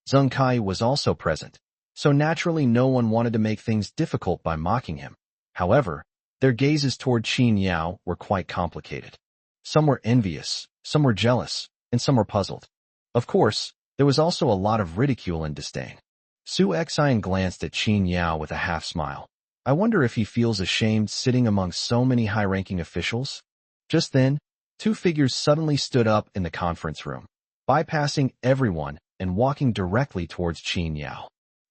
S1: Zhang Kai was also present, so naturally no one wanted to make things difficult by mocking him. However, Their gazes toward Qin Yao were quite complicated. Some were envious, some were jealous, and some were puzzled. Of course, there was also a lot of ridicule and disdain. Su Xian glanced at Qin Yao with a half-smile. I wonder if he feels ashamed sitting among so many high-ranking officials? Just then, two figures suddenly stood up in the conference room, bypassing everyone and walking directly towards Qin Yao.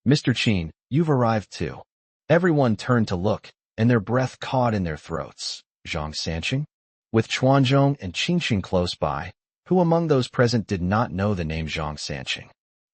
S1: Mr. Qin, you've arrived too. Everyone turned to look, and their breath caught in their throats. Zhang Sanqing? With Chuanzhong and Qingxing close by, who among those present did not know the name Zhang Sanqing?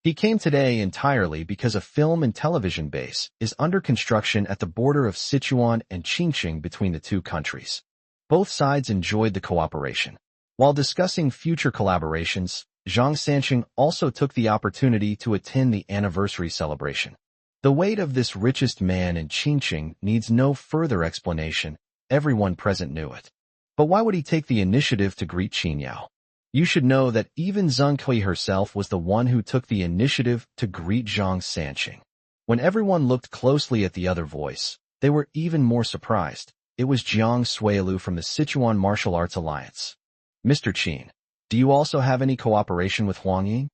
S1: He came today entirely because a film and television base is under construction at the border of Sichuan and Qingxing between the two countries. Both sides enjoyed the cooperation. While discussing future collaborations, Zhang Sanqing also took the opportunity to attend the anniversary celebration. The weight of this richest man in Qingxing needs no further explanation. Everyone present knew it. But why would he take the initiative to greet Qin Yao? You should know that even Zheng Kui herself was the one who took the initiative to greet Zhang Sanqing. When everyone looked closely at the other voice, they were even more surprised. It was Jiang Suilu from the Sichuan Martial Arts Alliance. Mr. Qin, do you also have any cooperation with Huang Yi?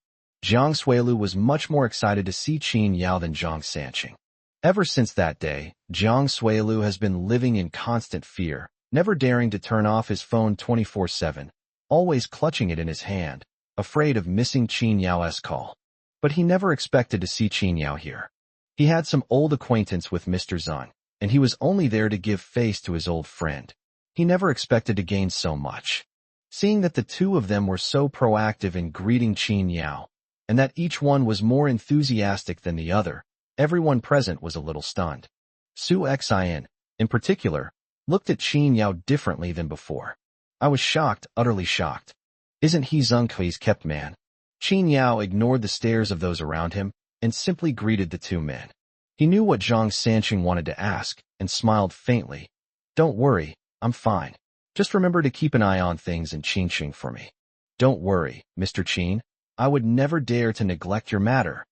S1: Jiang Suilu was much more excited to see Qin Yao than Zhang Sanqing. Ever since that day, Jiang Suilu has been living in constant fear, never daring to turn off his phone 24/7. Always clutching it in his hand, afraid of missing Qin Yao's call. But he never expected to see Qin Yao here. He had some old acquaintance with Mr. Zhang, and he was only there to give face to his old friend. He never expected to gain so much. Seeing that the two of them were so proactive in greeting Qin Yao, and that each one was more enthusiastic than the other, everyone present was a little stunned. Su Xian, in particular, looked at Qin Yao differently than before. I was shocked, utterly shocked. Isn't he Zheng Kui's kept man? Qin Yao ignored the stares of those around him and simply greeted the two men. He knew what Zhang Sanqing wanted to ask and smiled faintly. Don't worry, I'm fine. Just remember to keep an eye on things in Qingxing for me. Don't worry, Mr. Qin. I would never dare to neglect your matter.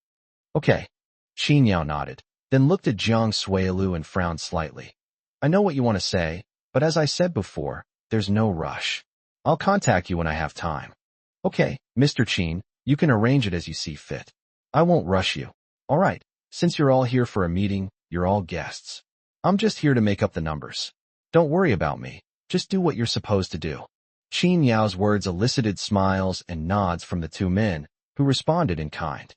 S1: Okay. Qin Yao nodded, then looked at Jiang Suilu and frowned slightly. I know what you want to say, but as I said before, there's no rush. I'll contact you when I have time. Okay, Mr. Qin, you can arrange it as you see fit. I won't rush you. All right, since you're all here for a meeting, you're all guests. I'm just here to make up the numbers. Don't worry about me. Just do what you're supposed to do. Qin Yao's words elicited smiles and nods from the two men, who responded in kind.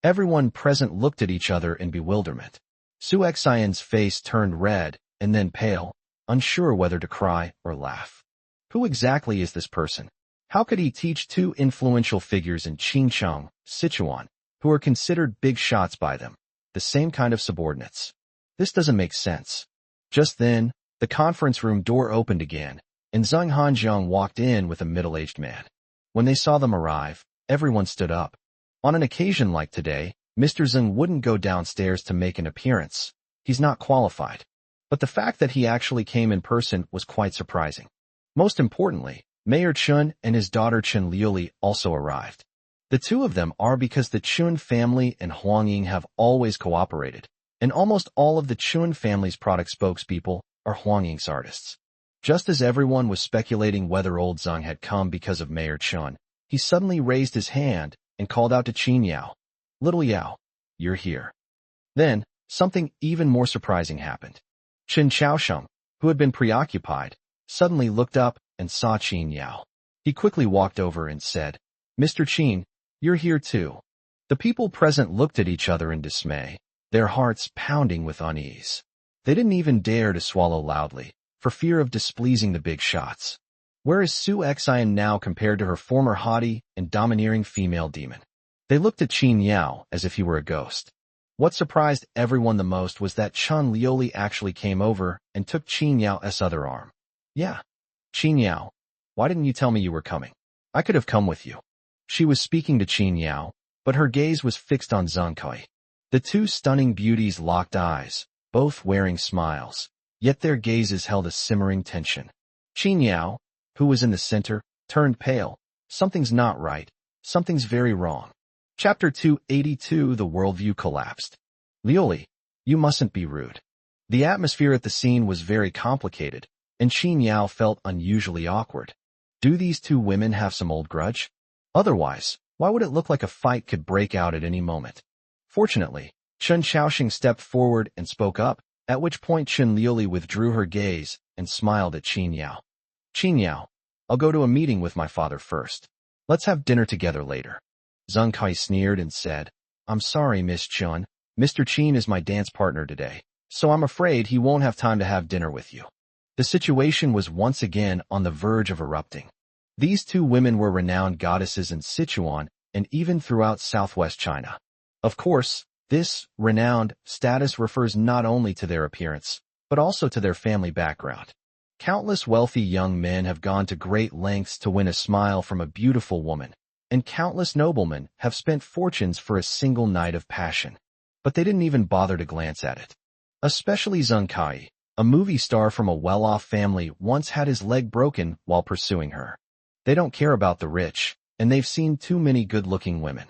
S1: Everyone present looked at each other in bewilderment. Su Xian's face turned red and then pale, unsure whether to cry or laugh. Who exactly is this person? How could he teach two influential figures in Qingcheng, Sichuan, who are considered big shots by them, the same kind of subordinates? This doesn't make sense. Just then, the conference room door opened again, and Zheng Hanjiang walked in with a middle-aged man. When they saw them arrive, everyone stood up. On an occasion like today, Mr. Zheng wouldn't go downstairs to make an appearance. He's not qualified. But the fact that he actually came in person was quite surprising. Most importantly, Mayor Chun and his daughter Chen Liuli also arrived. The two of them are because the Chun family and Huang Ying have always cooperated, and almost all of the Chun family's product spokespeople are Huang Ying's artists. Just as everyone was speculating whether old Zhang had come because of Mayor Chun, he suddenly raised his hand and called out to Qin Yao, "Little Yao, you're here." Then, something even more surprising happened. Chen Chaosheng, who had been preoccupied, suddenly looked up and saw Qin Yao. He quickly walked over and said, "Mr. Qin, you're here too." The people present looked at each other in dismay, their hearts pounding with unease. They didn't even dare to swallow loudly, for fear of displeasing the big shots. Where is Su Xian now compared to her former haughty and domineering female demon? They looked at Qin Yao as if he were a ghost. What surprised everyone the most was that Chen Liuli actually came over and took Qin Yao's other arm. Yeah. Qin Yao, why didn't you tell me you were coming? I could have come with you. She was speaking to Qin Yao, but her gaze was fixed on Zheng Kui. The two stunning beauties locked eyes, both wearing smiles, yet their gazes held a simmering tension. Qin Yao, who was in the center, turned pale. Something's not right. Something's very wrong. Chapter 282 The worldview collapsed. Liuli, you mustn't be rude. The atmosphere at the scene was very complicated, and Qin Yao felt unusually awkward. Do these two women have some old grudge? Otherwise, why would it look like a fight could break out at any moment? Fortunately, Chen Xiaoxing stepped forward and spoke up, at which point Chen Liuli withdrew her gaze and smiled at Qin Yao. Qin Yao, I'll go to a meeting with my father first. Let's have dinner together later. Zheng Kai sneered and said, I'm sorry, Miss Chen. Mr. Qin is my dance partner today, so I'm afraid he won't have time to have dinner with you. The situation was once again on the verge of erupting. These two women were renowned goddesses in Sichuan and even throughout southwest China. Of course, this renowned status refers not only to their appearance, but also to their family background. Countless wealthy young men have gone to great lengths to win a smile from a beautiful woman, and countless noblemen have spent fortunes for a single night of passion. But they didn't even bother to glance at it. Especially Zheng Kai, a movie star from a well-off family, once had his leg broken while pursuing her. They don't care about the rich, and they've seen too many good-looking women.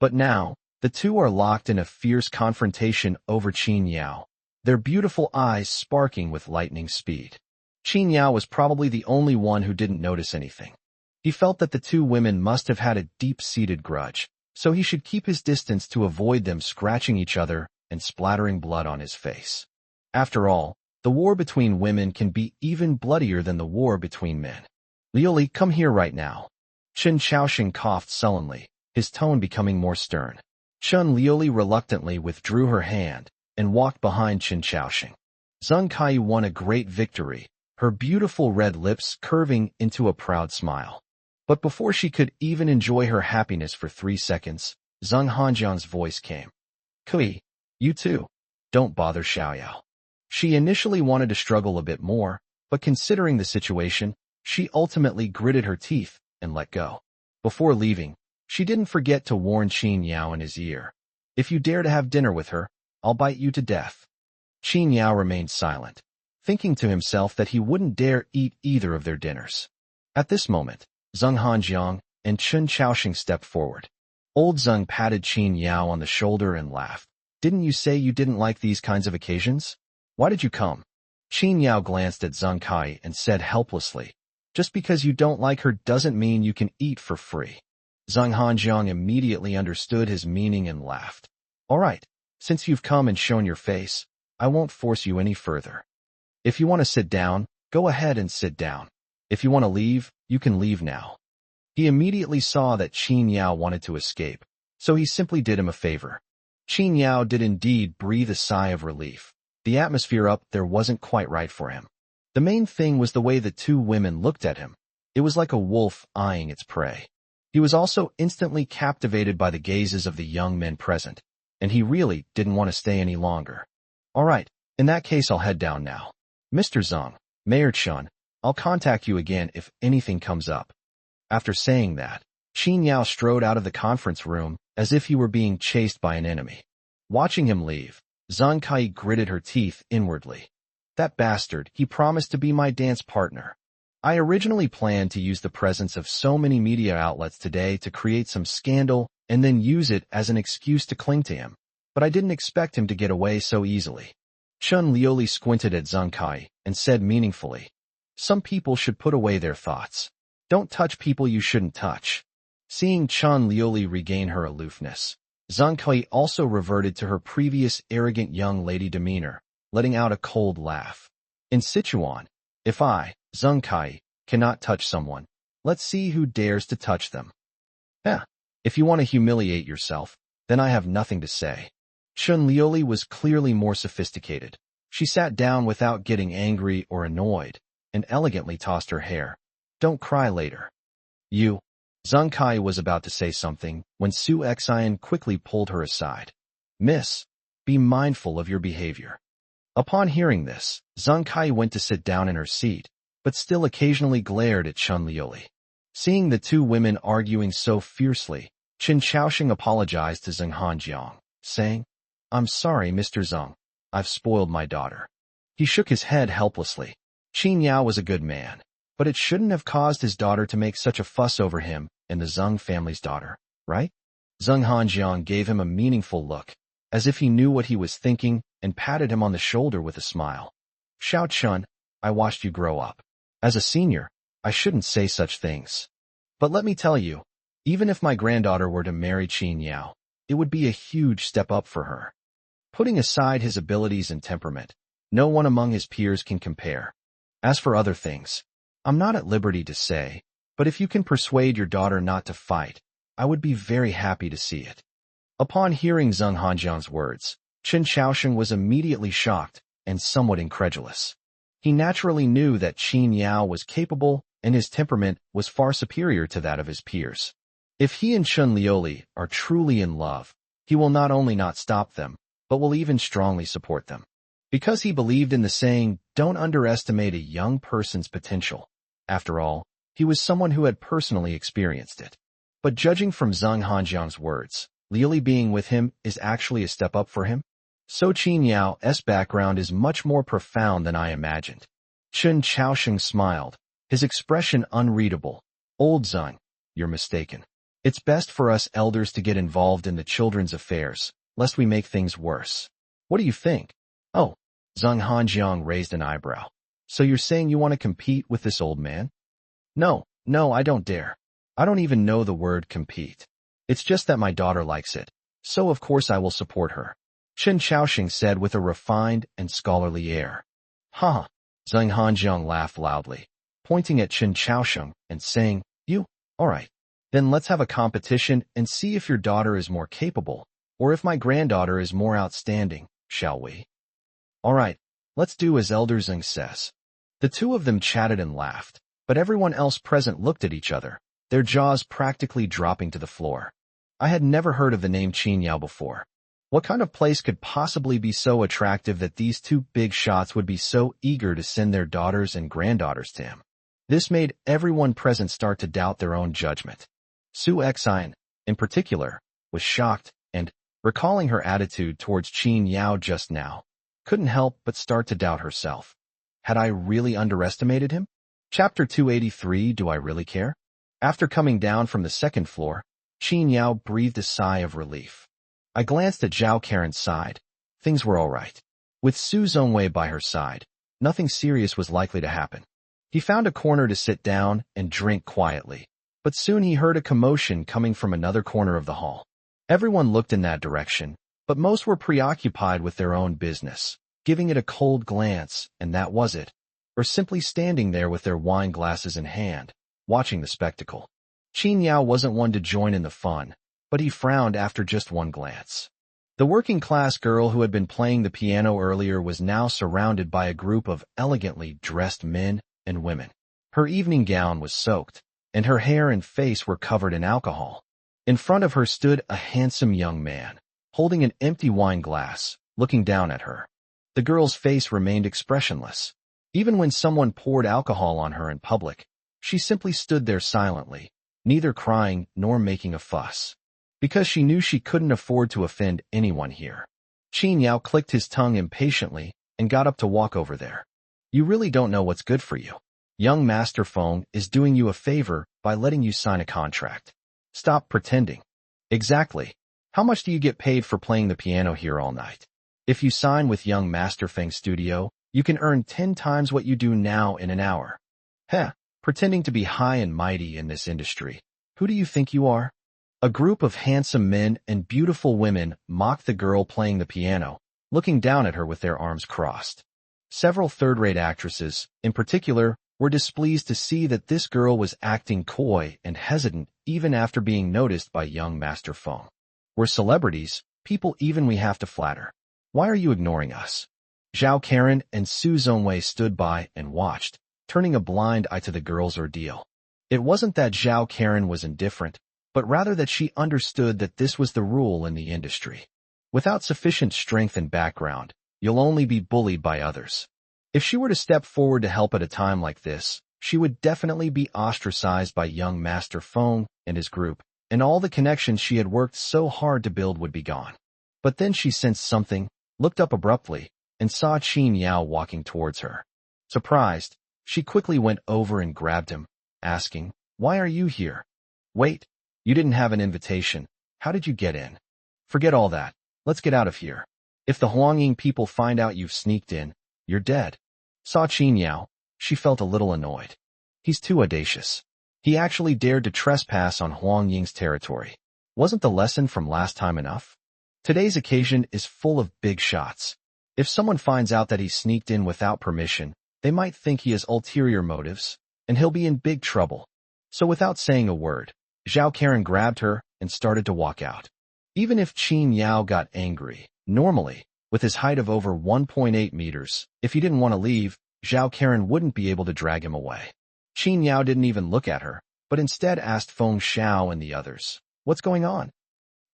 S1: But now, the two are locked in a fierce confrontation over Qin Yao, their beautiful eyes sparking with lightning speed. Qin Yao was probably the only one who didn't notice anything. He felt that the two women must have had a deep-seated grudge, so he should keep his distance to avoid them scratching each other and splattering blood on his face. After all, the war between women can be even bloodier than the war between men. Liuli, come here right now. Chen Xiaoxing coughed sullenly, his tone becoming more stern. Chen Liuli reluctantly withdrew her hand and walked behind Chen Xiaoxing. Zheng Kai won a great victory, her beautiful red lips curving into a proud smile. But before she could even enjoy her happiness for 3 seconds, Zheng Hanjian's voice came. Kui, you too. Don't bother Xiaoyao. She initially wanted to struggle a bit more, but considering the situation, she ultimately gritted her teeth and let go. Before leaving, she didn't forget to warn Qin Yao in his ear. If you dare to have dinner with her, I'll bite you to death. Qin Yao remained silent, thinking to himself that he wouldn't dare eat either of their dinners. At this moment, Zheng Hanjiang and Chen Xiaoxing stepped forward. Old Zheng patted Qin Yao on the shoulder and laughed. Didn't you say you didn't like these kinds of occasions? Why did you come? Qin Yao glanced at Zheng Kai and said helplessly, just because you don't like her doesn't mean you can eat for free. Zheng Hanjiang immediately understood his meaning and laughed. All right, since you've come and shown your face, I won't force you any further. If you want to sit down, go ahead and sit down. If you want to leave, you can leave now. He immediately saw that Qin Yao wanted to escape, so he simply did him a favor. Qin Yao did indeed breathe a sigh of relief. The atmosphere up there wasn't quite right for him. The main thing was the way the two women looked at him. It was like a wolf eyeing its prey. He was also instantly captivated by the gazes of the young men present, and he really didn't want to stay any longer. All right, in that case I'll head down now. Mr. Zheng, Mayor Chen, I'll contact you again if anything comes up. After saying that, Qin Yao strode out of the conference room as if he were being chased by an enemy. Watching him leave, Zheng Kai gritted her teeth inwardly. That bastard, he promised to be my dance partner. I originally planned to use the presence of so many media outlets today to create some scandal and then use it as an excuse to cling to him, but I didn't expect him to get away so easily. Chen Liuli squinted at Zheng Kai and said meaningfully, some people should put away their thoughts. Don't touch people you shouldn't touch. Seeing Chen Liuli regain her aloofness, Zheng Kai also reverted to her previous arrogant young lady demeanor, letting out a cold laugh. In Sichuan, if I, Zheng Kai, cannot touch someone, let's see who dares to touch them. If you want to humiliate yourself, then I have nothing to say. Chen Liuli was clearly more sophisticated. She sat down without getting angry or annoyed, and elegantly tossed her hair. Don't cry later. You. Zheng Kai was about to say something when Su Xian quickly pulled her aside. Miss, be mindful of your behavior. Upon hearing this, Zheng Kai went to sit down in her seat, but still occasionally glared at Chen Liuli. Seeing the two women arguing so fiercely, Chen Xiaoxing apologized to Zheng Hanjiang, saying, I'm sorry, Mr. Zheng. I've spoiled my daughter. He shook his head helplessly. Qin Yao was a good man, but it shouldn't have caused his daughter to make such a fuss over him and the Zheng family's daughter, right? Zheng Hanjiang gave him a meaningful look, as if he knew what he was thinking and patted him on the shoulder with a smile. Xiao Chun, I watched you grow up. As a senior, I shouldn't say such things. But let me tell you, even if my granddaughter were to marry Qin Yao, it would be a huge step up for her. Putting aside his abilities and temperament, no one among his peers can compare. As for other things, I'm not at liberty to say, but if you can persuade your daughter not to fight, I would be very happy to see it. Upon hearing Zheng Hanjiang's words, Chen Xiaosheng was immediately shocked and somewhat incredulous. He naturally knew that Qin Yao was capable and his temperament was far superior to that of his peers. If he and Chun Liuli are truly in love, he will not only not stop them, but will even strongly support them. Because he believed in the saying, don't underestimate a young person's potential. After all, he was someone who had personally experienced it. But judging from Zheng Hanjiang's words, Liuli being with him is actually a step up for him? So Qin Yao's background is much more profound than I imagined. Chen Xiaosheng smiled, his expression unreadable. Old Zheng, you're mistaken. It's best for us elders to get involved in the children's affairs, lest we make things worse. What do you think? Oh, Zheng Hanjiang raised an eyebrow. So you're saying you want to compete with this old man? No, I don't dare. I don't even know the word compete. It's just that my daughter likes it, so of course I will support her. Chen Xiaosheng said with a refined and scholarly air. Ha! Zheng Hanjiang laughed loudly, pointing at Chen Xiaosheng and saying, You? All right. Then let's have a competition and see if your daughter is more capable, or if my granddaughter is more outstanding, shall we? All right, let's do as Elder Zheng says. The two of them chatted and laughed, but everyone else present looked at each other, their jaws practically dropping to the floor. I had never heard of the name Qin Yao before. What kind of place could possibly be so attractive that these two big shots would be so eager to send their daughters and granddaughters to him? This made everyone present start to doubt their own judgment. Su Xian, in particular, was shocked and, recalling her attitude towards Qin Yao just now, couldn't help but start to doubt herself. Had I really underestimated him? Chapter 283, Do I Really Care? After coming down from the second floor, Qin Yao breathed a sigh of relief. I glanced at Zhao Karen's side. Things were all right. With Su Zongwei by her side, nothing serious was likely to happen. He found a corner to sit down and drink quietly, but soon he heard a commotion coming from another corner of the hall. Everyone looked in that direction, but most were preoccupied with their own business, giving it a cold glance, and that was it, or simply standing there with their wine glasses in hand, watching the spectacle. Qin Yao wasn't one to join in the fun, but he frowned after just one glance. The working-class girl who had been playing the piano earlier was now surrounded by a group of elegantly dressed men and women. Her evening gown was soaked, and her hair and face were covered in alcohol. In front of her stood a handsome young man, holding an empty wine glass, looking down at her. The girl's face remained expressionless. Even when someone poured alcohol on her in public, she simply stood there silently, neither crying nor making a fuss, because she knew she couldn't afford to offend anyone here. Qin Yao clicked his tongue impatiently and got up to walk over there. You really don't know what's good for you. Young Master Feng is doing you a favor by letting you sign a contract. Stop pretending. Exactly. How much do you get paid for playing the piano here all night? If you sign with young Master Feng's studio, you can earn 10 times what you do now in an hour. Heh, pretending to be high and mighty in this industry. Who do you think you are? A group of handsome men and beautiful women mocked the girl playing the piano, looking down at her with their arms crossed. Several third-rate actresses, in particular, were displeased to see that this girl was acting coy and hesitant even after being noticed by young Master Feng. We're celebrities, people even we have to flatter. Why are you ignoring us? Zhao Karen and Su Zongwei stood by and watched, turning a blind eye to the girl's ordeal. It wasn't that Zhao Karen was indifferent, but rather that she understood that this was the rule in the industry. Without sufficient strength and background, you'll only be bullied by others. If she were to step forward to help at a time like this, she would definitely be ostracized by young Master Feng and his group, and all the connections she had worked so hard to build would be gone. But then she sensed something, looked up abruptly, and saw Qin Yao walking towards her. Surprised, she quickly went over and grabbed him, asking, Why are you here? Wait, you didn't have an invitation. How did you get in? Forget all that. Let's get out of here. If the Huangying people find out you've sneaked in, you're dead. Saw Qin Yao, she felt a little annoyed. He's too audacious. He actually dared to trespass on Huang Ying's territory. Wasn't the lesson from last time enough? Today's occasion is full of big shots. If someone finds out that he sneaked in without permission, they might think he has ulterior motives, and he'll be in big trouble. So without saying a word, Zhao Karen grabbed her and started to walk out. Even if Qin Yao got angry, normally, with his height of over 1.8 meters, if he didn't want to leave, Zhao Karen wouldn't be able to drag him away. Qin Yao didn't even look at her, but instead asked Feng Xiao and the others, "What's going on?"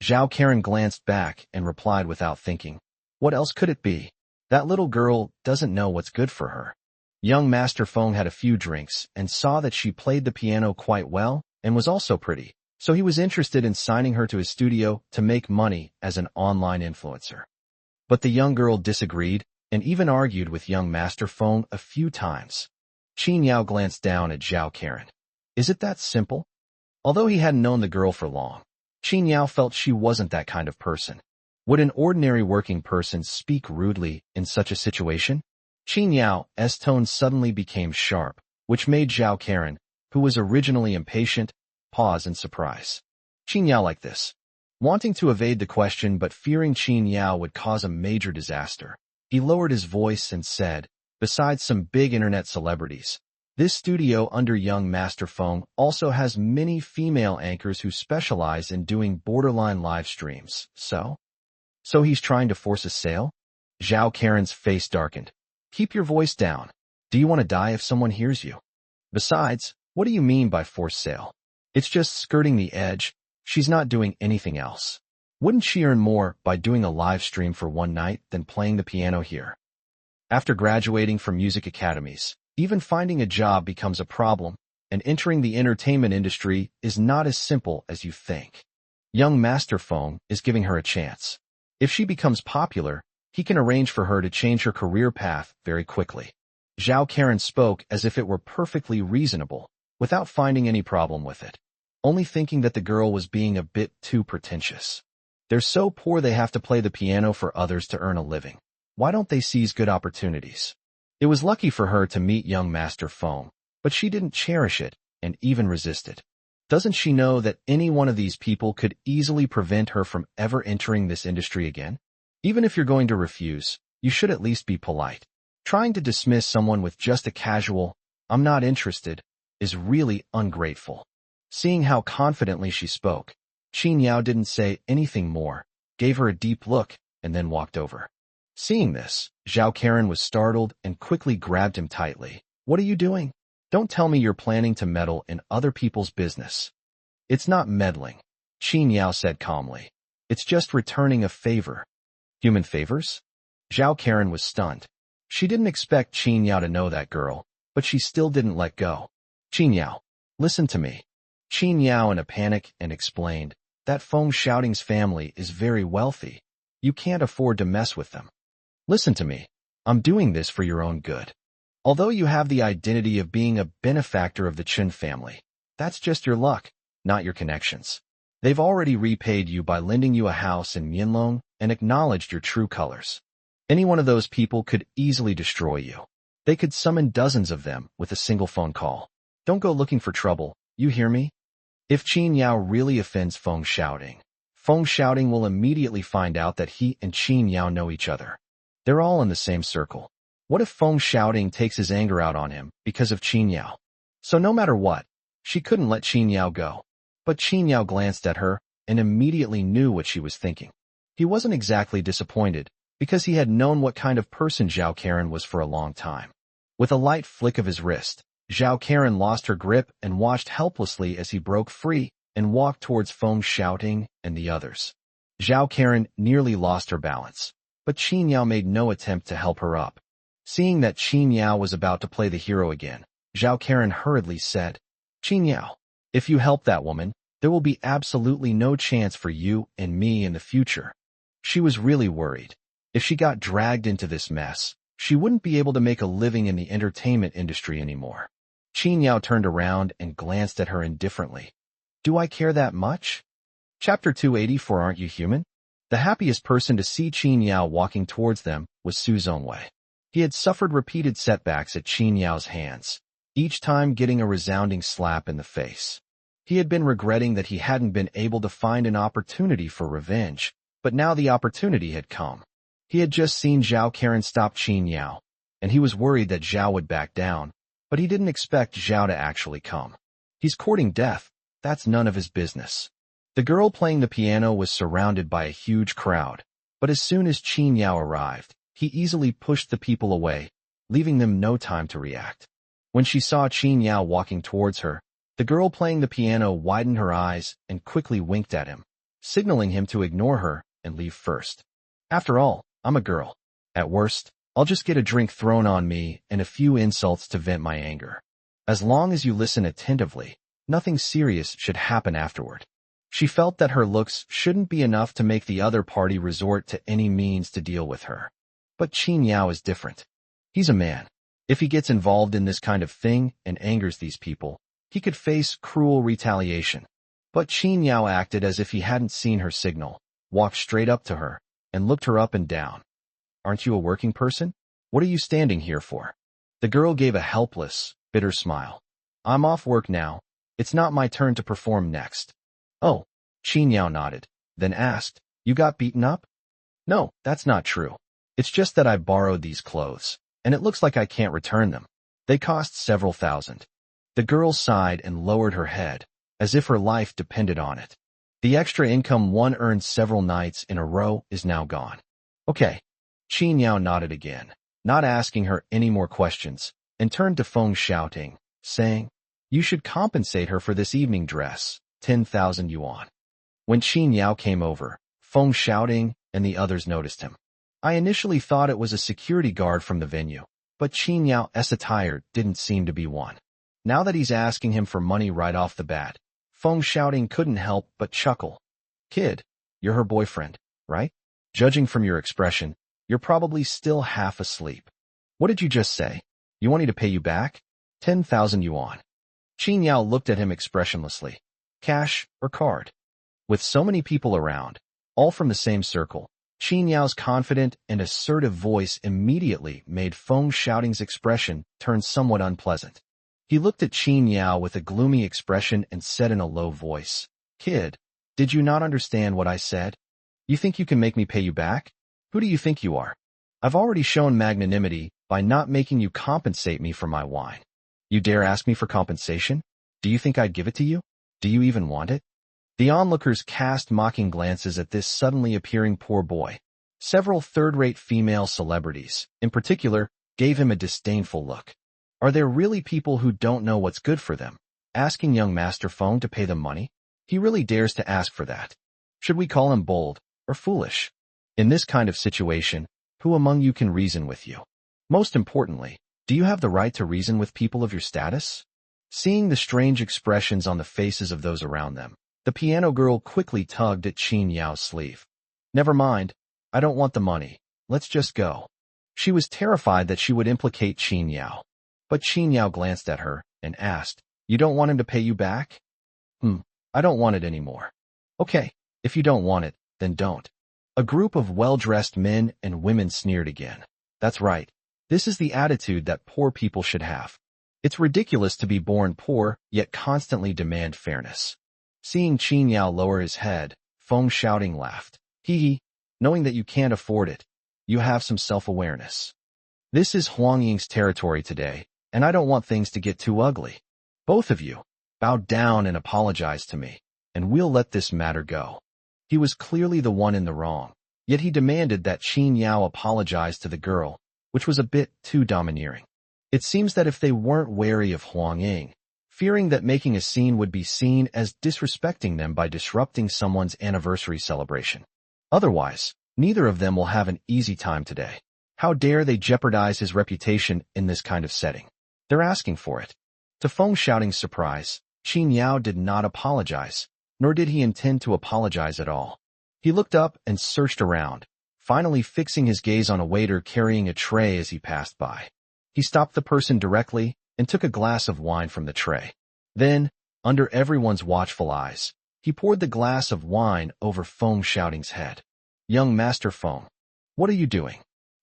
S1: Zhao Karen glanced back and replied without thinking, "What else could it be? That little girl doesn't know what's good for her." Young Master Feng had a few drinks and saw that she played the piano quite well and was also pretty, so he was interested in signing her to his studio to make money as an online influencer. But the young girl disagreed and even argued with young Master Feng a few times. Qin Yao glanced down at Zhao Karen. Is it that simple? Although he hadn't known the girl for long, Qin Yao felt she wasn't that kind of person. Would an ordinary working person speak rudely in such a situation? Qin Yao's tone suddenly became sharp, which made Zhao Karen, who was originally impatient, pause in surprise. Qin Yao like this. Wanting to evade the question but fearing Qin Yao would cause a major disaster, he lowered his voice and said, "Besides some big internet celebrities, this studio under young Master Feng also has many female anchors who specialize in doing borderline live streams, so he's trying to force a sale?" Zhao Karen's face darkened. "Keep your voice down. Do you want to die if someone hears you? Besides, what do you mean by forced sale? It's just skirting the edge. She's not doing anything else. Wouldn't she earn more by doing a live stream for one night than playing the piano here?" After graduating from music academies, even finding a job becomes a problem, and entering the entertainment industry is not as simple as you think. Young Master Feng is giving her a chance. If she becomes popular, he can arrange for her to change her career path very quickly. Zhao Karen spoke as if it were perfectly reasonable, without finding any problem with it, only thinking that the girl was being a bit too pretentious. They're so poor they have to play the piano for others to earn a living. Why don't they seize good opportunities? It was lucky for her to meet young Master Feng, but she didn't cherish it and even resist it. Doesn't she know that any one of these people could easily prevent her from ever entering this industry again? Even if you're going to refuse, you should at least be polite. Trying to dismiss someone with just a casual, "I'm not interested," is really ungrateful. Seeing how confidently she spoke, Qin Yao didn't say anything more, gave her a deep look, and then walked over. Seeing this, Zhao Karen was startled and quickly grabbed him tightly. "What are you doing? Don't tell me you're planning to meddle in other people's business." "It's not meddling," Qin Yao said calmly. "It's just returning a favor." "Human favors?" Zhao Karen was stunned. She didn't expect Qin Yao to know that girl, but she still didn't let go. "Qin Yao, listen to me." Qin Yao in a panic and explained, "That Feng Xiaoting's family is very wealthy. You can't afford to mess with them. Listen to me. I'm doing this for your own good. Although you have the identity of being a benefactor of the Chen family, that's just your luck, not your connections. They've already repaid you by lending you a house in Mianlong and acknowledged your true colors. Any one of those people could easily destroy you. They could summon dozens of them with a single phone call. Don't go looking for trouble, you hear me? If Qin Yao really offends Feng Xiaoting will immediately find out that he and Qin Yao know each other. They're all in the same circle. What if Feng Xiaoting takes his anger out on him because of Qin Yao? So no matter what, she couldn't let Qin Yao go. But Qin Yao glanced at her and immediately knew what she was thinking. He wasn't exactly disappointed, because he had known what kind of person Zhao Karen was for a long time. With a light flick of his wrist, Zhao Karen lost her grip and watched helplessly as he broke free and walked towards Feng Xiaoting and the others. Zhao Karen nearly lost her balance, but Qin Yao made no attempt to help her up. Seeing that Qin Yao was about to play the hero again, Zhao Karen hurriedly said, "Qin Yao, if you help that woman, there will be absolutely no chance for you and me in the future." She was really worried. If she got dragged into this mess, she wouldn't be able to make a living in the entertainment industry anymore. Qin Yao turned around and glanced at her indifferently. "Do I care that much?" Chapter 284. Aren't you human? The happiest person to see Qin Yao walking towards them was Su Zongwei. He had suffered repeated setbacks at Qin Yao's hands, each time getting a resounding slap in the face. He had been regretting that he hadn't been able to find an opportunity for revenge, but now the opportunity had come. He had just seen Zhao Karen stop Qin Yao, and he was worried that Zhao would back down, but he didn't expect Zhao to actually come. He's courting death. That's none of his business. The girl playing the piano was surrounded by a huge crowd, but as soon as Qin Yao arrived, he easily pushed the people away, leaving them no time to react. When she saw Qin Yao walking towards her, the girl playing the piano widened her eyes and quickly winked at him, signaling him to ignore her and leave first. After all, I'm a girl. At worst, I'll just get a drink thrown on me and a few insults to vent my anger. As long as you listen attentively, nothing serious should happen afterward. She felt that her looks shouldn't be enough to make the other party resort to any means to deal with her. But Qin Yao is different. He's a man. If he gets involved in this kind of thing and angers these people, he could face cruel retaliation. But Qin Yao acted as if he hadn't seen her signal, walked straight up to her, and looked her up and down. Aren't you a working person? What are you standing here for? The girl gave a helpless, bitter smile. I'm off work now. It's not my turn to perform next. Oh, Qin Yao nodded, then asked, you got beaten up? No, that's not true. It's just that I borrowed these clothes, and it looks like I can't return them. They cost several thousand. The girl sighed and lowered her head, as if her life depended on it. The extra income one earned several nights in a row is now gone. Okay. Qin Yao nodded again, not asking her any more questions, and turned to Feng Xiaoting, saying, you should compensate her for this evening dress, 10,000 yuan. When Qin Yao came over, Feng Xiaoting and the others noticed him. I initially thought it was a security guard from the venue, but Qin Yao's attire didn't seem to be one. Now that he's asking him for money right off the bat, Feng Xiaoting couldn't help but chuckle. Kid, you're her boyfriend, right? Judging from your expression, you're probably still half asleep. What did you just say? You want me to pay you back? 10,000 yuan. Qin Yao looked at him expressionlessly. Cash or card? With so many people around, all from the same circle, Qin Yao's confident and assertive voice immediately made Feng Xiaoting's expression turn somewhat unpleasant. He looked at Qin Yao with a gloomy expression and said in a low voice, Kid, did you not understand what I said? You think you can make me pay you back? Who do you think you are? I've already shown magnanimity by not making you compensate me for my wine. You dare ask me for compensation? Do you think I'd give it to you? Do you even want it? The onlookers cast mocking glances at this suddenly appearing poor boy. Several third-rate female celebrities, in particular, gave him a disdainful look. Are there really people who don't know what's good for them, asking young Master Feng to pay them money? He really dares to ask for that. Should we call him bold or foolish? In this kind of situation, who among you can reason with you? Most importantly, do you have the right to reason with people of your status? Seeing the strange expressions on the faces of those around them, the piano girl quickly tugged at Qin Yao's sleeve. Never mind, I don't want the money. Let's just go. She was terrified that she would implicate Qin Yao. But Qin Yao glanced at her and asked, you don't want him to pay you back? I don't want it anymore. Okay, if you don't want it, then don't. A group of well-dressed men and women sneered again. That's right. This is the attitude that poor people should have. It's ridiculous to be born poor, yet constantly demand fairness. Seeing Qin Yao lower his head, Feng Xiaoting laughed. Hee, knowing that you can't afford it, you have some self-awareness. This is Huang Ying's territory today, and I don't want things to get too ugly. Both of you, bow down and apologize to me, and we'll let this matter go. He was clearly the one in the wrong, yet he demanded that Qin Yao apologize to the girl, which was a bit too domineering. It seems that if they weren't wary of Huang Ying, fearing that making a scene would be seen as disrespecting them by disrupting someone's anniversary celebration. Otherwise, neither of them will have an easy time today. How dare they jeopardize his reputation in this kind of setting? They're asking for it. To Feng Xiaoting's surprise, Qin Yao did not apologize, nor did he intend to apologize at all. He looked up and searched around, finally fixing his gaze on a waiter carrying a tray as he passed by. He stopped the person directly and took a glass of wine from the tray. Then, under everyone's watchful eyes, he poured the glass of wine over Feng Xiaoting's head. Young Master Feng, what are you doing?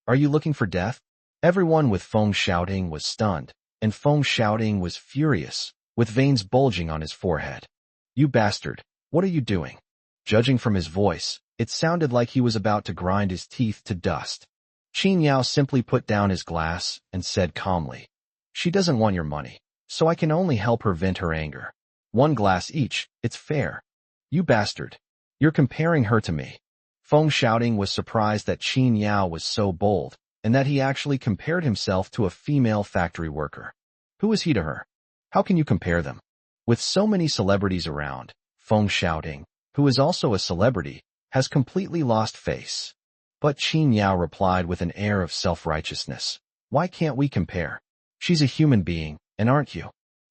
S1: Are you looking for death? Everyone with Feng shouting was stunned, and Feng shouting was furious, with veins bulging on his forehead. You bastard, what are you doing? Judging from his voice, it sounded like he was about to grind his teeth to dust. Qin Yao simply put down his glass and said calmly, She doesn't want your money, so I can only help her vent her anger. 1 glass each, it's fair. You bastard. You're comparing her to me. Feng shouting was surprised that Qin Yao was so bold, and that he actually compared himself to a female factory worker. Who is he to her? How can you compare them? With so many celebrities around, Feng shouting, who is also a celebrity, has completely lost face. But Qin Yao replied with an air of self-righteousness. Why can't we compare? She's a human being, and aren't you?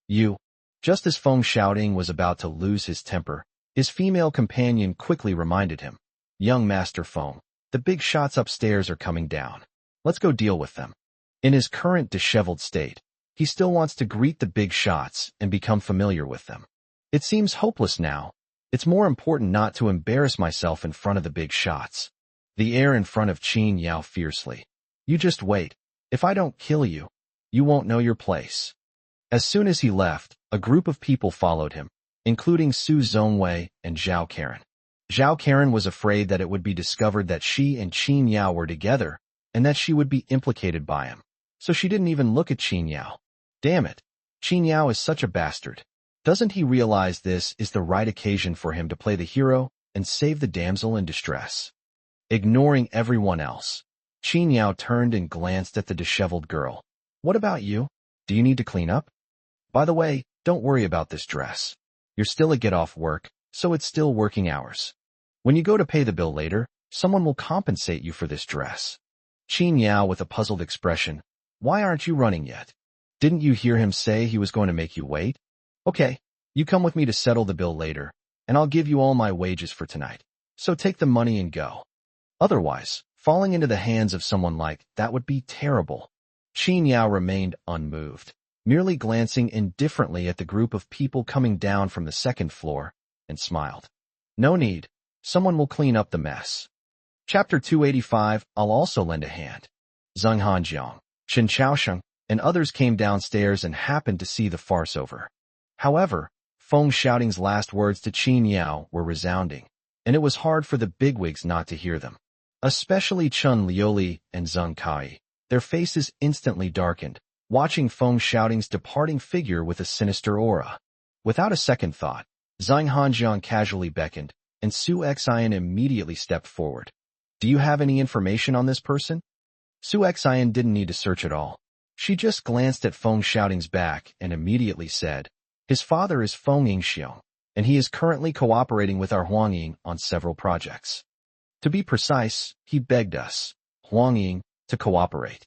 S1: You. Just as Feng shouting was about to lose his temper, his female companion quickly reminded him. Young Master Feng, the big shots upstairs are coming down. Let's go deal with them. In his current disheveled state, he still wants to greet the big shots and become familiar with them. It seems hopeless now. It's more important not to embarrass myself in front of the big shots. The air in front of Qin Yao fiercely. You just wait. If I don't kill you, you won't know your place. As soon as he left, a group of people followed him, including Su Zhongwei and Zhao Karen. Zhao Karen was afraid that it would be discovered that she and Qin Yao were together, and that she would be implicated by him. So she didn't even look at Qin Yao. Damn it. Qin Yao is such a bastard. Doesn't he realize this is the right occasion for him to play the hero and save the damsel in distress? Ignoring everyone else, Qin Yao turned and glanced at the disheveled girl. What about you? Do you need to clean up? By the way, don't worry about this dress. You're still a get-off work, so it's still working hours. When you go to pay the bill later, someone will compensate you for this dress. Qin Yao with a puzzled expression. Why aren't you running yet? Didn't you hear him say he was going to make you wait? Okay, you come with me to settle the bill later, and I'll give you all my wages for tonight. So take the money and go. Otherwise, falling into the hands of someone like that would be terrible. Qin Yao remained unmoved, merely glancing indifferently at the group of people coming down from the 2nd floor, and smiled. No need. Someone will clean up the mess. Chapter 285, I'll also lend a hand. Zheng Hanjiang, Chen Chaosheng, and others came downstairs and happened to see the farce over. However, Feng shouting's last words to Qin Yao were resounding, and it was hard for the bigwigs not to hear them. Especially Chen Liuli and Zheng Kai. Their faces instantly darkened, watching Feng shouting's departing figure with a sinister aura. Without a second thought, Zheng Hanjiang casually beckoned, and Su Xian immediately stepped forward. Do you have any information on this person? Su Xian didn't need to search at all. She just glanced at Feng shouting's back and immediately said, His father is Feng Yingxiong, and he is currently cooperating with our Huang Ying on several projects. To be precise, he begged us, Huang Ying, to cooperate.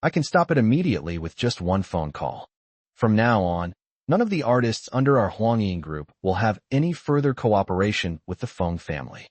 S1: I can stop it immediately with just one phone call. From now on, none of the artists under our Huang Ying group will have any further cooperation with the Feng family.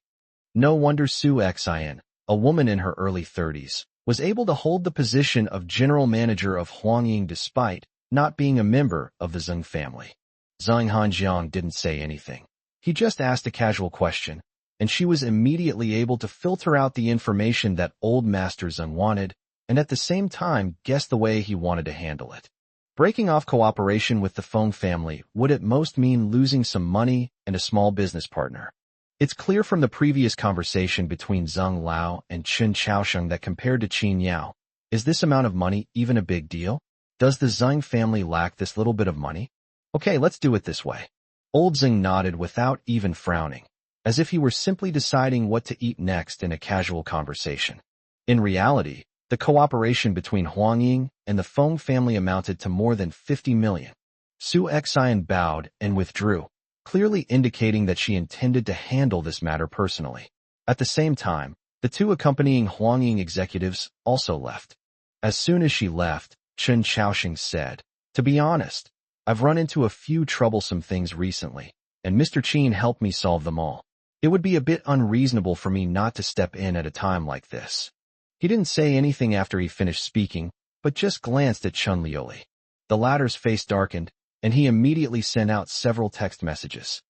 S1: No wonder Su Xian, a woman in her early 30s, was able to hold the position of general manager of Huang Ying despite not being a member of the Zheng family. Zheng Hanjiang didn't say anything. He just asked a casual question, and she was immediately able to filter out the information that old Master Zheng wanted, and at the same time guess the way he wanted to handle it. Breaking off cooperation with the Feng family would at most mean losing some money and a small business partner. It's clear from the previous conversation between Zheng Lao and Chen Chaosheng that compared to Qin Yao, is this amount of money even a big deal? Does the Zheng family lack this little bit of money? Okay, let's do it this way. Old Zheng nodded without even frowning, as if he were simply deciding what to eat next in a casual conversation. In reality, the cooperation between Huang Ying and the Feng family amounted to more than 50 million. Su Xian bowed and withdrew, clearly indicating that she intended to handle this matter personally. At the same time, the two accompanying Huang Ying executives also left. As soon as she left, Chen Chaosheng said, To be honest, I've run into a few troublesome things recently, and Mr. Qin helped me solve them all. It would be a bit unreasonable for me not to step in at a time like this. He didn't say anything after he finished speaking, but just glanced at Chen Liuli. The latter's face darkened, and he immediately sent out several text messages.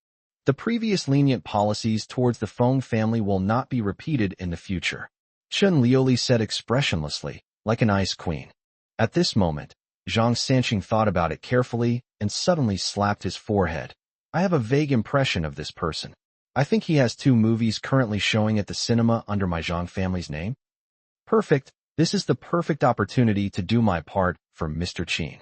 S1: The previous lenient policies towards the Feng family will not be repeated in the future. Chen Liuli said expressionlessly, like an ice queen. At this moment, Zhang Sanqing thought about it carefully and suddenly slapped his forehead. I have a vague impression of this person. I think he has 2 movies currently showing at the cinema under my Zhang family's name. Perfect. This is the perfect opportunity to do my part for Mr. Qin.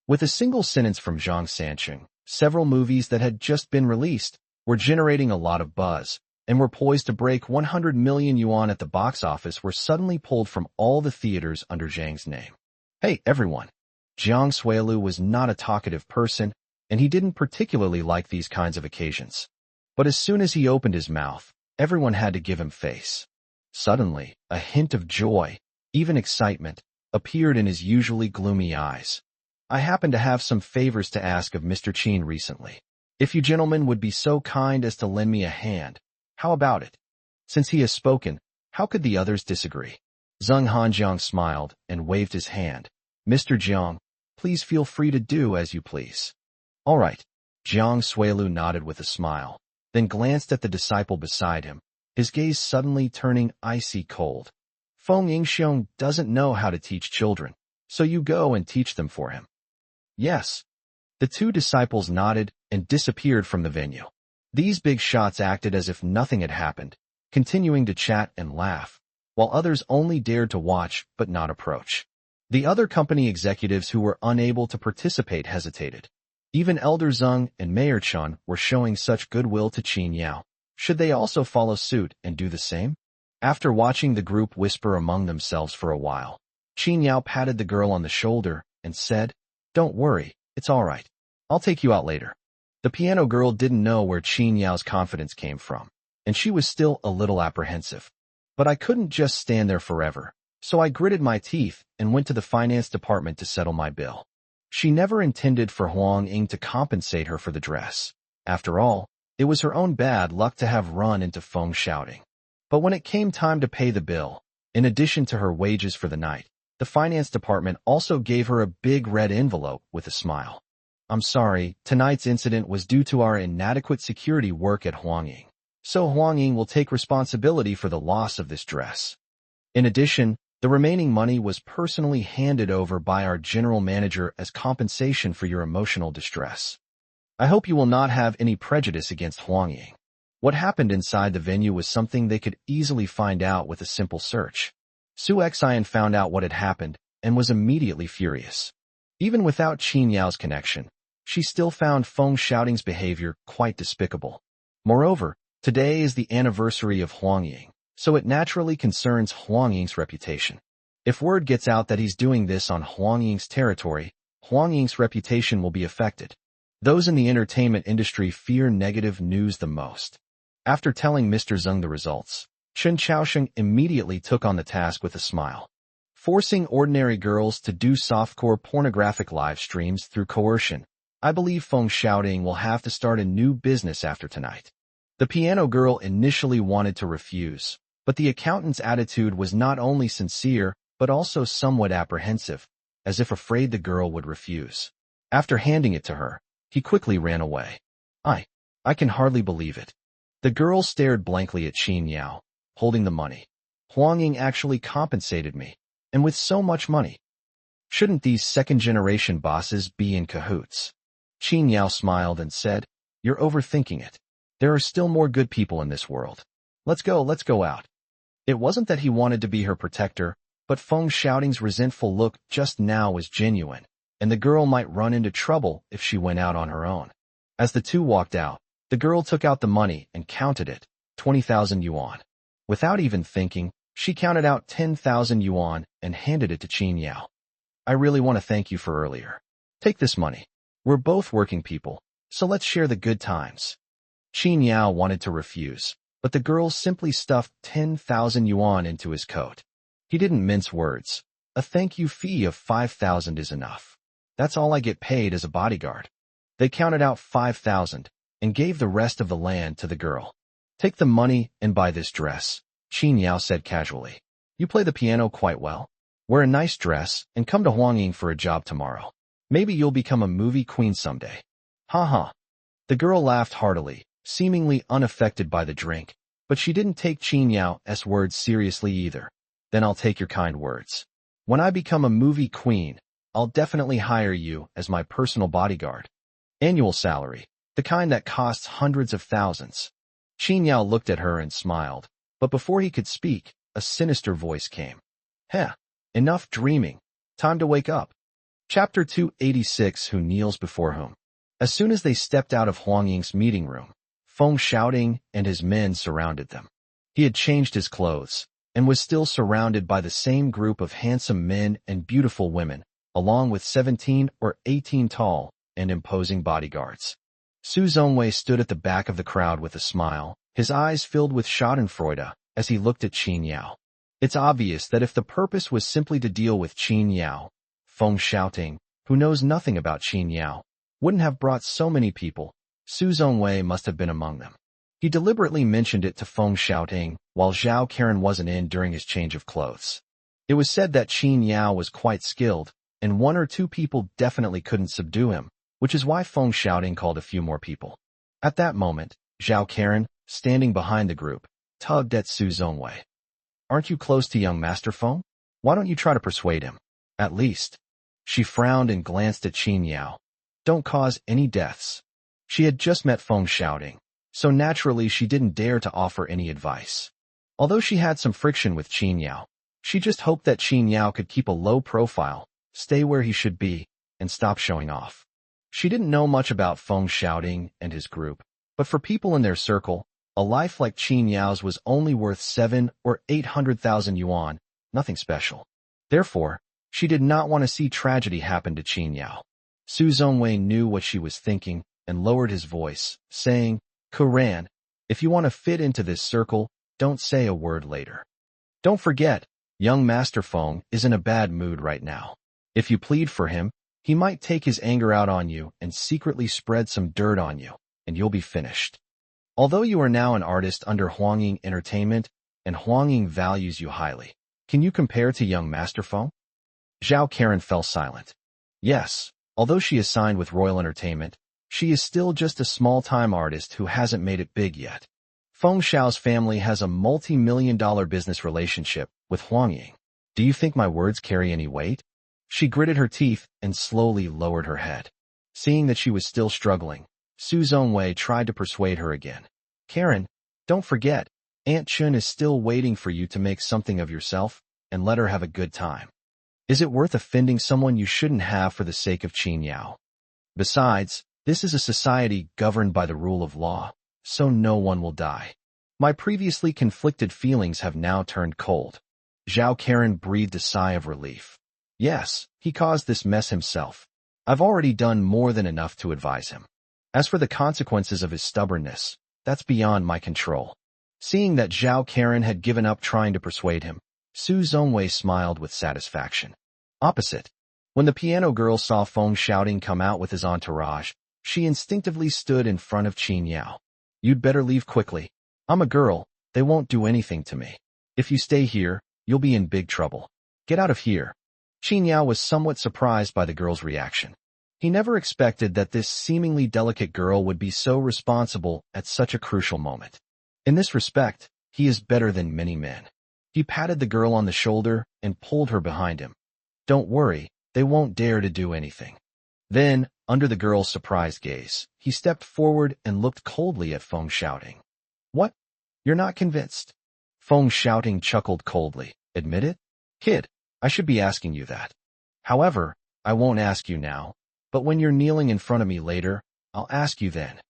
S1: With a single sentence from Zhang Sanqing, several movies that had just been released were generating a lot of buzz and were poised to break 100 million yuan at the box office were suddenly pulled from all the theaters under Zhang's name. Hey, everyone. Jiang Suilu was not a talkative person, and he didn't particularly like these kinds of occasions. But as soon as he opened his mouth, everyone had to give him face. Suddenly, a hint of joy, even excitement, appeared in his usually gloomy eyes. I happen to have some favors to ask of Mr. Qin recently. If you gentlemen would be so kind as to lend me a hand, how about it? Since he has spoken, how could the others disagree? Zheng Hanjiang smiled and waved his hand. Mr. Jiang, please feel free to do as you please. All right. Jiang Suilu nodded with a smile, then glanced at the disciple beside him, his gaze suddenly turning icy cold. Feng Yingxiong doesn't know how to teach children, so you go and teach them for him. Yes. The 2 disciples nodded and disappeared from the venue. These big shots acted as if nothing had happened, continuing to chat and laugh, while others only dared to watch but not approach. The other company executives who were unable to participate hesitated. Even Elder Zeng and Mayor Chun were showing such goodwill to Qin Yao. Should they also follow suit and do the same? After watching the group whisper among themselves for a while, Qin Yao patted the girl on the shoulder and said, "Don't worry, it's all right. I'll take you out later." The piano girl didn't know where Qin Yao's confidence came from, and she was still a little apprehensive. But I couldn't just stand there forever, so I gritted my teeth and went to the finance department to settle my bill. She never intended for Huang Ying to compensate her for the dress. After all, it was her own bad luck to have run into Feng shouting. But when it came time to pay the bill, in addition to her wages for the night, the finance department also gave her a big red envelope with a smile. I'm sorry, tonight's incident was due to our inadequate security work at Huang Ying. So Huang Ying will take responsibility for the loss of this dress. In addition, the remaining money was personally handed over by our general manager as compensation for your emotional distress. I hope you will not have any prejudice against Huang Ying. What happened inside the venue was something they could easily find out with a simple search. Su Xian found out what had happened and was immediately furious. Even without Qin Yao's connection, she still found Feng Shouting's behavior quite despicable. Moreover, today is the anniversary of Huang Ying, so it naturally concerns Huang Ying's reputation. If word gets out that he's doing this on Huang Ying's territory, Huang Ying's reputation will be affected. Those in the entertainment industry fear negative news the most. After telling Mr. Zeng the results, Chen Chaosheng immediately took on the task with a smile. Forcing ordinary girls to do softcore pornographic live streams through coercion, I believe Feng Shouting will have to start a new business after tonight. The piano girl initially wanted to refuse, but the accountant's attitude was not only sincere, but also somewhat apprehensive, as if afraid the girl would refuse. After handing it to her, he quickly ran away. I can hardly believe it. The girl stared blankly at Qin Yao, holding the money. Huang Ying actually compensated me, and with so much money. Shouldn't these second-generation bosses be in cahoots? Qin Yao smiled and said, "You're overthinking it. There are still more good people in this world. Let's go out." It wasn't that he wanted to be her protector, but Feng Shouting's resentful look just now was genuine, and the girl might run into trouble if she went out on her own. As the two walked out, the girl took out the money and counted it, 20,000 yuan. Without even thinking, she counted out 10,000 yuan and handed it to Qin Yao. "I really want to thank you for earlier. Take this money. We're both working people, so let's share the good times." Qin Yao wanted to refuse, but the girl simply stuffed 10,000 yuan into his coat. He didn't mince words. "A thank you fee of 5,000 is enough. That's all I get paid as a bodyguard." They counted out 5,000 and gave the rest of the land to the girl. "Take the money and buy this dress," Qin Yao said casually. "You play the piano quite well. Wear a nice dress and come to Huang Ying for a job tomorrow. Maybe you'll become a movie queen someday." Ha ha. The girl laughed heartily, seemingly unaffected by the drink, but she didn't take Qin Yao's words seriously either. Then I'll take your kind words. When I become a movie queen, I'll definitely hire you as my personal bodyguard. Annual salary, the kind that costs hundreds of thousands. Qin Yao looked at her and smiled, but before he could speak, a sinister voice came. Heh, enough dreaming. Time to wake up. Chapter 286. Who kneels before whom? As soon as they stepped out of Huang Ying's meeting room, Feng Xiaoting and his men surrounded them. He had changed his clothes, and was still surrounded by the same group of handsome men and beautiful women, along with 17 or 18 tall and imposing bodyguards. Su Zongwei stood at the back of the crowd with a smile, his eyes filled with schadenfreude as he looked at Qin Yao. It's obvious that if the purpose was simply to deal with Qin Yao, Feng Xiaoting, who knows nothing about Qin Yao, wouldn't have brought so many people. Su Zongwei must have been among them. He deliberately mentioned it to Feng Xiaoting while Zhao Karen wasn't in during his change of clothes. It was said that Qin Yao was quite skilled, and one or two people definitely couldn't subdue him, which is why Feng Xiaoting called a few more people. At that moment, Zhao Karen, standing behind the group, tugged at Su Zongwei. Aren't you close to young Master Feng? Why don't you try to persuade him? At least. She frowned and glanced at Qin Yao. Don't cause any deaths. She had just met Feng Xiaoting, so naturally she didn't dare to offer any advice. Although she had some friction with Qin Yao, she just hoped that Qin Yao could keep a low profile, stay where he should be, and stop showing off. She didn't know much about Feng Xiaoting and his group, but for people in their circle, a life like Qin Yao's was only worth 7 or 800,000 yuan, nothing special. Therefore, she did not want to see tragedy happen to Qin Yao. Su Zongwei knew what she was thinking and lowered his voice, saying, Kuran, if you want to fit into this circle, don't say a word later. Don't forget, young Master Feng is in a bad mood right now. If you plead for him, he might take his anger out on you and secretly spread some dirt on you, and you'll be finished. Although you are now an artist under Huangying Entertainment, and Huangying values you highly, can you compare to young Master Feng? Zhao Karen fell silent. Yes, although she is signed with Royal Entertainment, she is still just a small-time artist who hasn't made it big yet. Feng Xiao's family has a multi-million-dollar business relationship with Huangying. Do you think my words carry any weight? She gritted her teeth and slowly lowered her head. Seeing that she was still struggling, Su Zongwei tried to persuade her again. Karen, don't forget, Aunt Chun is still waiting for you to make something of yourself and let her have a good time. Is it worth offending someone you shouldn't have for the sake of Qin Yao? Besides, this is a society governed by the rule of law, so no one will die. My previously conflicted feelings have now turned cold. Zhao Karen breathed a sigh of relief. Yes, he caused this mess himself. I've already done more than enough to advise him. As for the consequences of his stubbornness, that's beyond my control. Seeing that Zhao Karen had given up trying to persuade him, Su Zongwei smiled with satisfaction. Opposite. When the piano girl saw Feng Xiaoting come out with his entourage, she instinctively stood in front of Qin Yao. You'd better leave quickly. I'm a girl, they won't do anything to me. If you stay here, you'll be in big trouble. Get out of here. Qin Yao was somewhat surprised by the girl's reaction. He never expected that this seemingly delicate girl would be so responsible at such a crucial moment. In this respect, he is better than many men. He patted the girl on the shoulder and pulled her behind him. Don't worry, they won't dare to do anything. Then, under the girl's surprised gaze, he stepped forward and looked coldly at Feng Xiaoting. What? You're not convinced? Feng Xiaoting chuckled coldly. Admit it? Kid, I should be asking you that. However, I won't ask you now, but when you're kneeling in front of me later, I'll ask you then.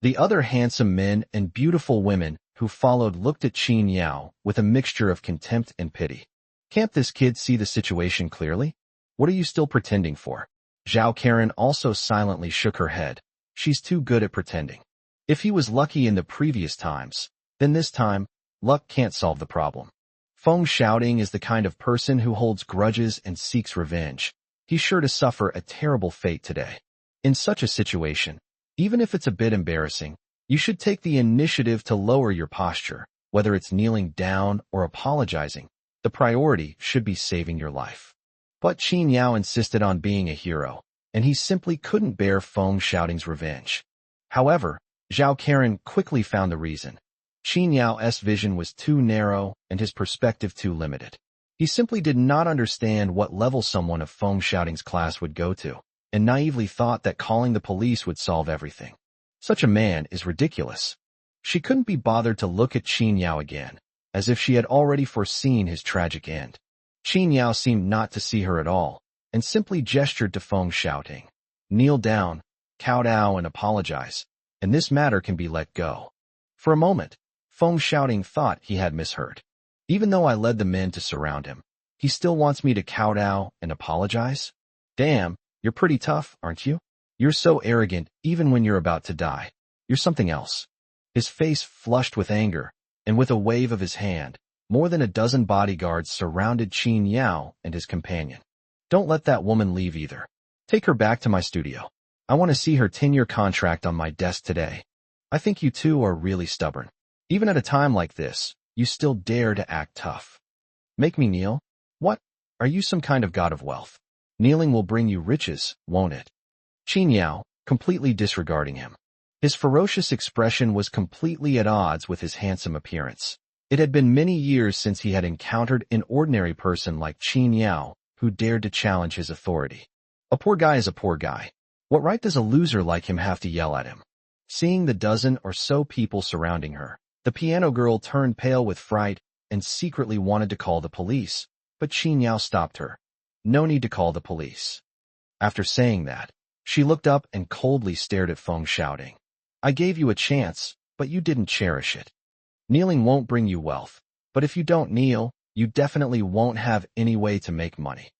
S1: The other handsome men and beautiful women who followed looked at Qin Yao with a mixture of contempt and pity. Can't this kid see the situation clearly? What are you still pretending for? Zhao Karen also silently shook her head. She's too good at pretending. If he was lucky in the previous times, then this time, luck can't solve the problem. Feng Xiaoting is the kind of person who holds grudges and seeks revenge. He's sure to suffer a terrible fate today. In such a situation, even if it's a bit embarrassing, you should take the initiative to lower your posture, whether it's kneeling down or apologizing. The priority should be saving your life. But Qin Yao insisted on being a hero, and he simply couldn't bear Feng Xiaoting's revenge. However, Zhao Karen quickly found the reason. Qin Yao's vision was too narrow and his perspective too limited. He simply did not understand what level someone of Feng Xiaoting's class would go to, and naively thought that calling the police would solve everything. Such a man is ridiculous. She couldn't be bothered to look at Qin Yao again, as if she had already foreseen his tragic end. Qin Yao seemed not to see her at all, and simply gestured to Feng Xiaoting. Kneel down, kowtow and apologize, and this matter can be let go. For a moment, Feng Xiaoting thought he had misheard. Even though I led the men to surround him, he still wants me to kowtow and apologize? Damn, you're pretty tough, aren't you? You're so arrogant even when you're about to die. You're something else. His face flushed with anger, and with a wave of his hand, more than a dozen bodyguards surrounded Qin Yao and his companion. Don't let that woman leave either. Take her back to my studio. I want to see her 10-year contract on my desk today. I think you two are really stubborn. Even at a time like this, you still dare to act tough. Make me kneel? What? Are you some kind of god of wealth? Kneeling will bring you riches, won't it? Qin Yao, completely disregarding him. His ferocious expression was completely at odds with his handsome appearance. It had been many years since he had encountered an ordinary person like Qin Yao, who dared to challenge his authority. A poor guy is a poor guy. What right does a loser like him have to yell at him? Seeing the dozen or so people surrounding her, the piano girl turned pale with fright and secretly wanted to call the police, but Qin Yao stopped her. No need to call the police. After saying that, she looked up and coldly stared at Feng Xiaoting. I gave you a chance, but you didn't cherish it. Kneeling won't bring you wealth, but if you don't kneel, you definitely won't have any way to make money.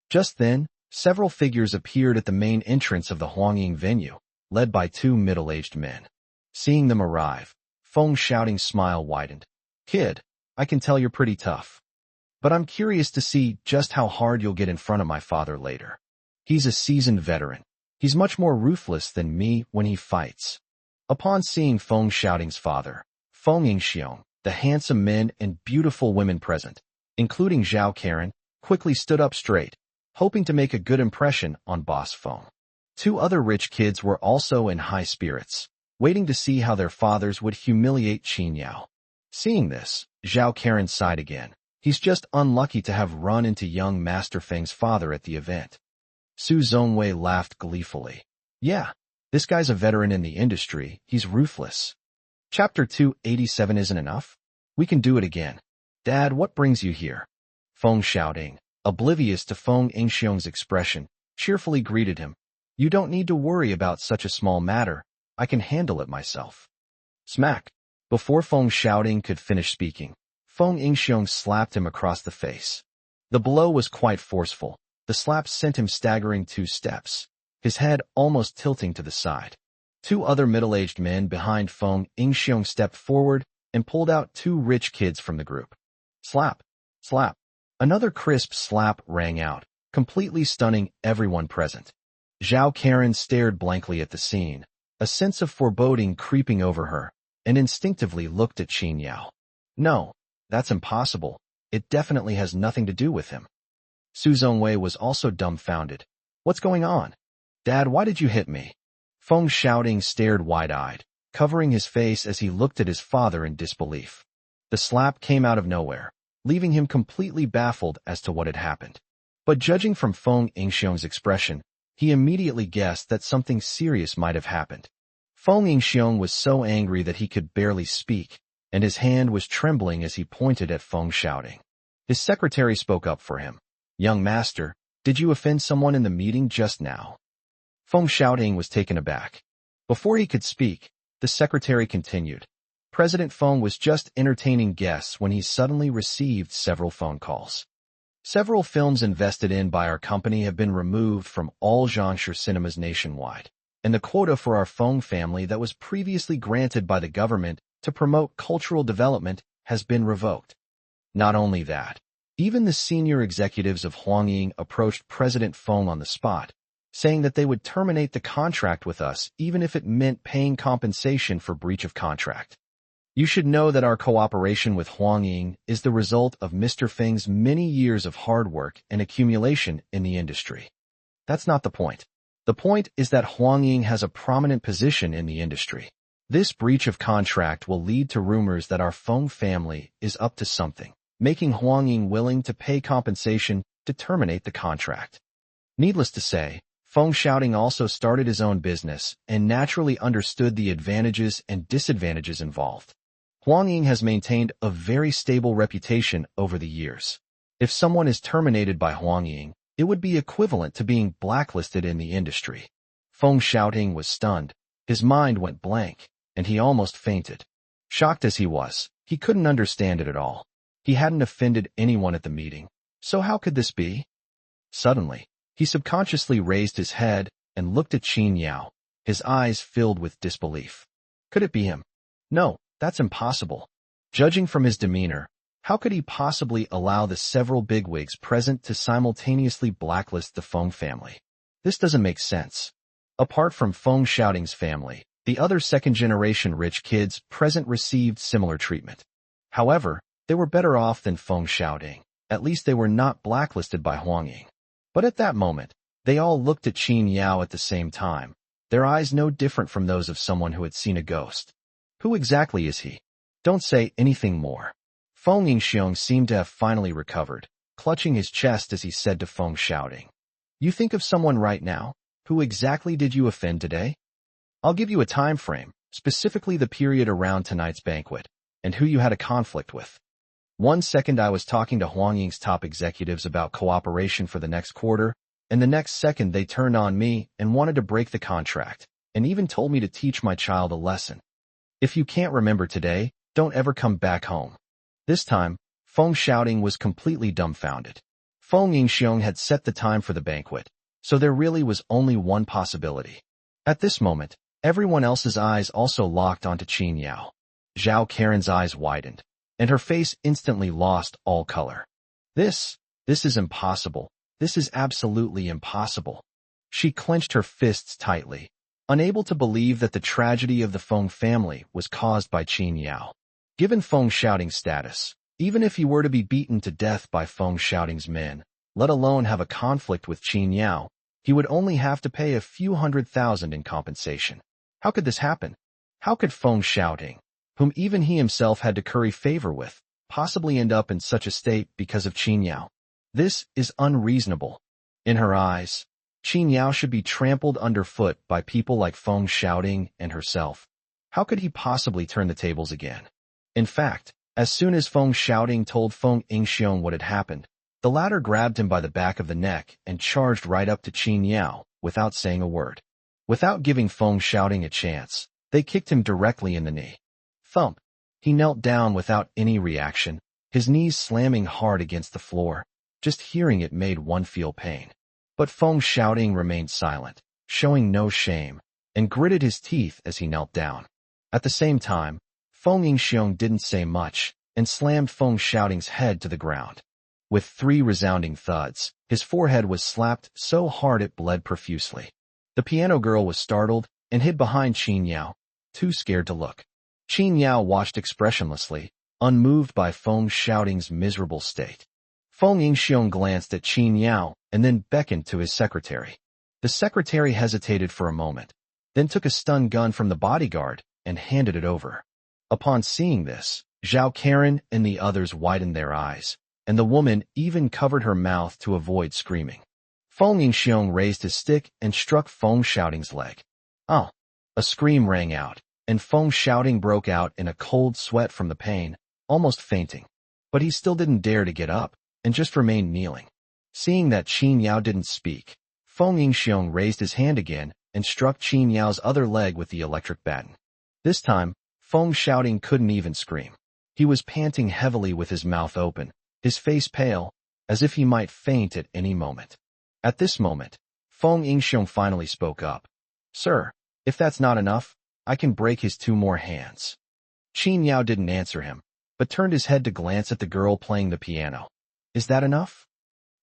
S1: Just then, several figures appeared at the main entrance of the Huangying venue, led by two middle-aged men. Seeing them arrive, Feng Xiaoting's smile widened. Kid, I can tell you're pretty tough. But I'm curious to see just how hard you'll get in front of my father later. He's a seasoned veteran. He's much more ruthless than me when he fights. Upon seeing Feng Xiaoting's father, Feng Yingxiong, the handsome men and beautiful women present, including Zhao Karen, quickly stood up straight, hoping to make a good impression on Boss Feng. Two other rich kids were also in high spirits, waiting to see how their fathers would humiliate Qin Yao. Seeing this, Zhao Karen sighed again. He's just unlucky to have run into young Master Feng's father at the event. Su Zongwei laughed gleefully. Yeah, this guy's a veteran in the industry. He's ruthless. Chapter 287 isn't enough? We can do it again. Dad, what brings you here? Feng Xiaoting, oblivious to Feng Yingxiong's expression, cheerfully greeted him. You don't need to worry about such a small matter. I can handle it myself. Smack. Before Feng Xiaoting could finish speaking, Feng Yingxiong slapped him across the face. The blow was quite forceful. The slap sent him staggering 2 steps, his head almost tilting to the side. 2 other middle-aged men behind Feng Yingxiong stepped forward and pulled out 2 rich kids from the group. Slap! Slap! Another crisp slap rang out, completely stunning everyone present. Zhao Karen stared blankly at the scene, a sense of foreboding creeping over her, and instinctively looked at Qin Yao. No, that's impossible. It definitely has nothing to do with him. Su Zongwei was also dumbfounded. What's going on? Dad, why did you hit me? Feng Xiaoting stared wide-eyed, covering his face as he looked at his father in disbelief. The slap came out of nowhere, leaving him completely baffled as to what had happened. But judging from Feng Yingxiong's expression, he immediately guessed that something serious might have happened. Feng Yingxiong was so angry that he could barely speak, and his hand was trembling as he pointed at Feng Xiaoting. His secretary spoke up for him. Young master, did you offend someone in the meeting just now? Feng Xiaoting was taken aback. Before he could speak, the secretary continued. President Feng was just entertaining guests when he suddenly received several phone calls. Several films invested in by our company have been removed from all genre cinemas nationwide, and the quota for our Feng family that was previously granted by the government to promote cultural development has been revoked. Not only that, even the senior executives of Huangying approached President Feng on the spot, saying that they would terminate the contract with us even if it meant paying compensation for breach of contract. You should know that our cooperation with Huangying is the result of Mr. Feng's many years of hard work and accumulation in the industry. That's not the point. The point is that Huangying has a prominent position in the industry. This breach of contract will lead to rumors that our Feng family is up to something, making Huang Ying willing to pay compensation to terminate the contract. Needless to say, Feng Xiaoting also started his own business and naturally understood the advantages and disadvantages involved. Huang Ying has maintained a very stable reputation over the years. If someone is terminated by Huang Ying, it would be equivalent to being blacklisted in the industry. Feng Xiaoting was stunned. His mind went blank, and he almost fainted. Shocked as he was, he couldn't understand it at all. He hadn't offended anyone at the meeting, so how could this be? Suddenly, he subconsciously raised his head and looked at Qin Yao, his eyes filled with disbelief. Could it be him? No, that's impossible. Judging from his demeanor, how could he possibly allow the several bigwigs present to simultaneously blacklist the Feng family? This doesn't make sense. Apart from Feng Xiaoting's family, the other second-generation rich kids present received similar treatment. However, they were better off than Feng Xiaoting. At least they were not blacklisted by Huang Ying. But at that moment, they all looked at Qin Yao at the same time, their eyes no different from those of someone who had seen a ghost. Who exactly is he? Don't say anything more. Feng Yingxiong seemed to have finally recovered, clutching his chest as he said to Feng Xiaoting, "You think of someone right now? Who exactly did you offend today? I'll give you a time frame, specifically the period around tonight's banquet, and who you had a conflict with." 1 second I was talking to Huang Ying's top executives about cooperation for the next quarter, and the next second they turned on me and wanted to break the contract, and even told me to teach my child a lesson. If you can't remember today, don't ever come back home. This time, Feng Xiaoting was completely dumbfounded. Feng Yingxiong had set the time for the banquet, so there really was only one possibility. At this moment, everyone else's eyes also locked onto Qin Yao. Zhao Karen's eyes widened, and her face instantly lost all color. This is impossible. This is absolutely impossible. She clenched her fists tightly, unable to believe that the tragedy of the Feng family was caused by Qin Yao. Given Feng Xiaoting's status, even if he were to be beaten to death by Feng Xiaoting's men, let alone have a conflict with Qin Yao, he would only have to pay a few $100,000 in compensation. How could this happen? How could Feng Xiaoting, whom even he himself had to curry favor with, possibly end up in such a state because of Qin Yao? This is unreasonable. In her eyes, Qin Yao should be trampled underfoot by people like Feng Xiaoting and herself. How could he possibly turn the tables again? In fact, as soon as Feng Xiaoting told Feng Yingxiong what had happened, the latter grabbed him by the back of the neck and charged right up to Qin Yao without saying a word. Without giving Feng Xiaoting a chance, they kicked him directly in the knee. Thump! He knelt down without any reaction, his knees slamming hard against the floor. Just hearing it made one feel pain. But Feng Xiaoting remained silent, showing no shame, and gritted his teeth as he knelt down. At the same time, Feng Yingxiong didn't say much and slammed Feng Xiaoting's head to the ground. With 3 resounding thuds, his forehead was slapped so hard it bled profusely. The piano girl was startled and hid behind Qin Yao, too scared to look. Qin Yao watched expressionlessly, unmoved by Feng Xiaoting's miserable state. Feng Yingxiong glanced at Qin Yao and then beckoned to his secretary. The secretary hesitated for a moment, then took a stun gun from the bodyguard and handed it over. Upon seeing this, Zhao Karen and the others widened their eyes, and the woman even covered her mouth to avoid screaming. Feng Yingxiong raised his stick and struck Feng Xiaoting's leg. "Oh!" A scream rang out, and Feng Xiaoting broke out in a cold sweat from the pain, almost fainting. But he still didn't dare to get up, and just remained kneeling. Seeing that Qin Yao didn't speak, Feng Yingxiong raised his hand again and struck Qin Yao's other leg with the electric baton. This time, Feng Xiaoting couldn't even scream. He was panting heavily with his mouth open, his face pale, as if he might faint at any moment. At this moment, Feng Yingxiong finally spoke up. "Sir, if that's not enough, I can break his 2 more hands." Qin Yao didn't answer him, but turned his head to glance at the girl playing the piano. "Is that enough?"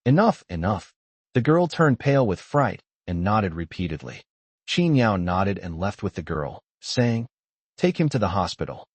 S1: "Enough, enough." The girl turned pale with fright and nodded repeatedly. Qin Yao nodded and left with the girl, saying, "Take him to the hospital."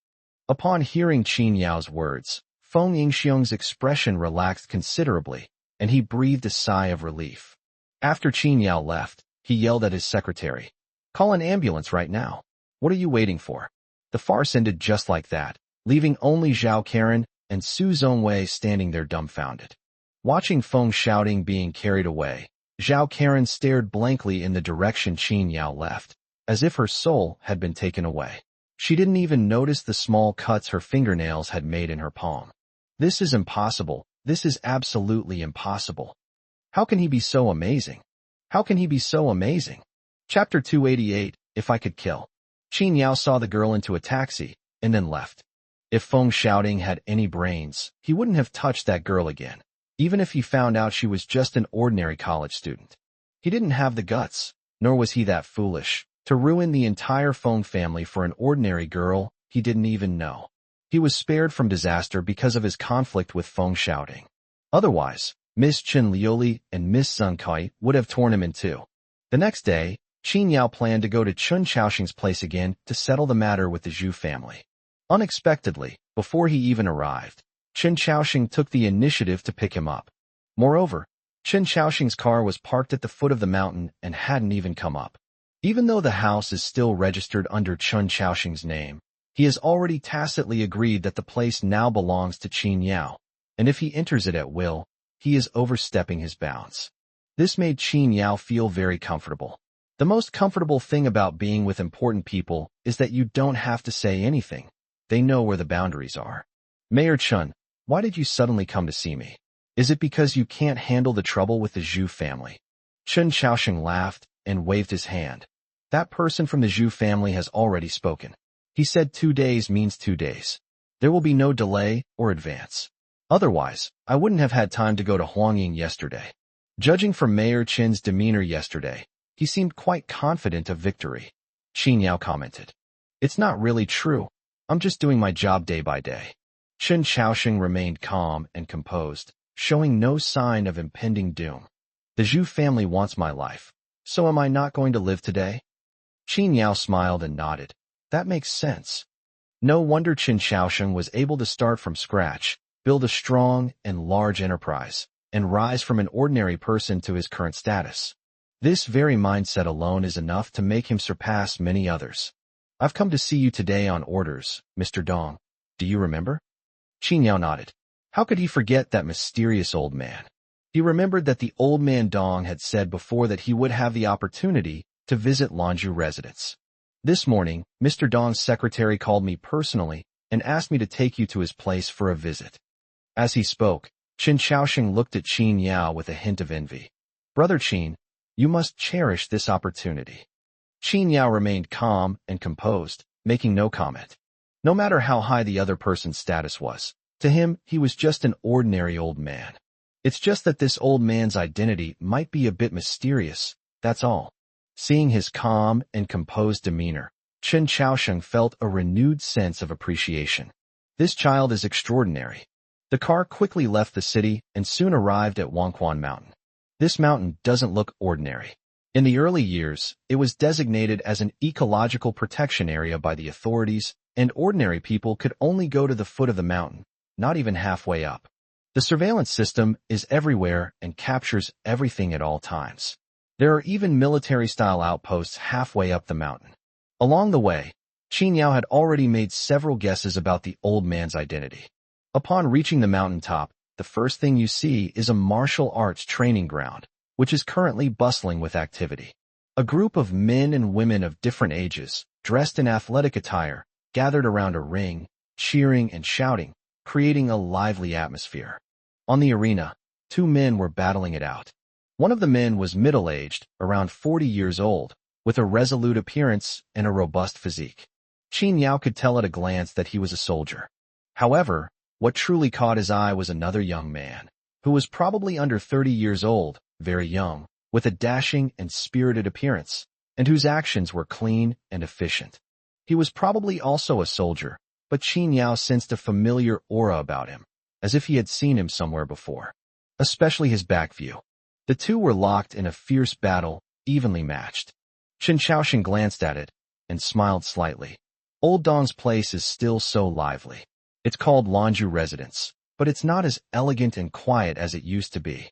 S1: Upon hearing Qin Yao's words, Feng Yingxiong's expression relaxed considerably, and he breathed a sigh of relief. After Qin Yao left, he yelled at his secretary, "Call an ambulance right now. What are you waiting for? The farce ended just like that, leaving only Zhao Karen and Su Zhongwei standing there dumbfounded. Watching Feng Xiaoting being carried away, Zhao Karen stared blankly in the direction Qin Yao left, as if her soul had been taken away. She didn't even notice the small cuts her fingernails had made in her palm. This is impossible. This is absolutely impossible. How can he be so amazing? How can he be so amazing? Chapter 288, If I Could Kill. Qin Yao saw the girl into a taxi, and then left. If Feng Xiaoting had any brains, he wouldn't have touched that girl again, even if he found out she was just an ordinary college student. He didn't have the guts, nor was he that foolish, to ruin the entire Feng family for an ordinary girl he didn't even know. He was spared from disaster because of his conflict with Feng Xiaoting. Otherwise, Miss Chen Liuli and Miss Zheng Kai would have torn him in two. The next day, Qin Yao planned to go to Chun Chaoxing's place again to settle the matter with the Zhu family. Unexpectedly, before he even arrived, Chun Chaoxing took the initiative to pick him up. Moreover, Chun Chaoxing's car was parked at the foot of the mountain and hadn't even come up. Even though the house is still registered under Chun Chaoxing's name, he has already tacitly agreed that the place now belongs to Qin Yao, and if he enters it at will, he is overstepping his bounds. This made Qin Yao feel very comfortable. The most comfortable thing about being with important people is that you don't have to say anything. They know where the boundaries are. Mayor Chun, why did you suddenly come to see me? Is it because you can't handle the trouble with the Zhu family? Chun Chaoxing laughed and waved his hand. That person from the Zhu family has already spoken. He said 2 days means 2 days. There will be no delay or advance. Otherwise, I wouldn't have had time to go to Huangying yesterday. Judging from Mayor Chin's demeanor yesterday, he seemed quite confident of victory. Qin Yao commented. It's not really true. I'm just doing my job day by day. Chun Chaoxing remained calm and composed, showing no sign of impending doom. The Zhu family wants my life. So am I not going to live today? Qin Yao smiled and nodded. That makes sense. No wonder Chun Chaoxing was able to start from scratch, build a strong and large enterprise, and rise from an ordinary person to his current status. This very mindset alone is enough to make him surpass many others. I've come to see you today on orders, Mr. Dong. Do you remember? Qin Yao nodded. How could he forget that mysterious old man? He remembered that the old man Dong had said before that he would have the opportunity to visit Lanzhou residence. This morning, Mr. Dong's secretary called me personally and asked me to take you to his place for a visit. As he spoke, Chun Chaoxing looked at Qin Yao with a hint of envy. Brother Qin, you must cherish this opportunity. Qin Yao remained calm and composed, making no comment. No matter how high the other person's status was, to him, he was just an ordinary old man. It's just that this old man's identity might be a bit mysterious, that's all. Seeing his calm and composed demeanor, Chun Chaoxing felt a renewed sense of appreciation. This child is extraordinary. The car quickly left the city and soon arrived at Wangquan Mountain. This mountain doesn't look ordinary. In the early years, it was designated as an ecological protection area by the authorities, and ordinary people could only go to the foot of the mountain, not even halfway up. The surveillance system is everywhere and captures everything at all times. There are even military-style outposts halfway up the mountain. Along the way, Qin Yao had already made several guesses about the old man's identity. Upon reaching the mountaintop, the first thing you see is a martial arts training ground, which is currently bustling with activity. A group of men and women of different ages, dressed in athletic attire, gathered around a ring, cheering and shouting, creating a lively atmosphere. On the arena, 2 men were battling it out. One of the men was middle-aged, around 40 years old, with a resolute appearance and a robust physique. Qin Yao could tell at a glance that he was a soldier. However, what truly caught his eye was another young man, who was probably under 30 years old, very young, with a dashing and spirited appearance, and whose actions were clean and efficient. He was probably also a soldier, but Qin Yao sensed a familiar aura about him, as if he had seen him somewhere before. Especially his back view. The two were locked in a fierce battle, evenly matched. Chun Chaoxing glanced at it and smiled slightly. Old Dong's place is still so lively. It's called Lanzhou Residence, but it's not as elegant and quiet as it used to be.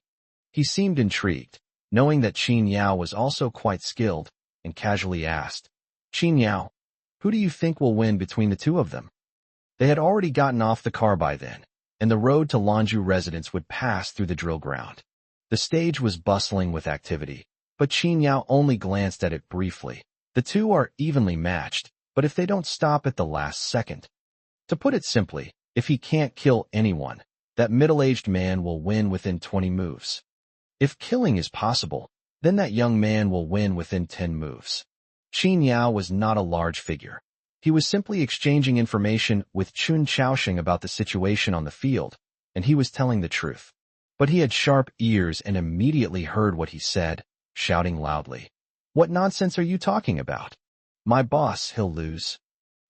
S1: He seemed intrigued, knowing that Qin Yao was also quite skilled, and casually asked, Qin Yao, Who do you think will win between the two of them? They had already gotten off the car by then, and the road to Lanju residence would pass through the drill ground. The stage was bustling with activity, but Qin Yao only glanced at it briefly. The two are evenly matched, but if they don't stop at the last second. To put it simply, if he can't kill anyone, that middle-aged man will win within 20 moves. If killing is possible, then that young man will win within 10 moves. Qin Yao was not a large figure. He was simply exchanging information with Chun Chaoxing about the situation on the field, and he was telling the truth. But he had sharp ears and immediately heard what he said, shouting loudly. "What nonsense are you talking about? My boss, he'll lose."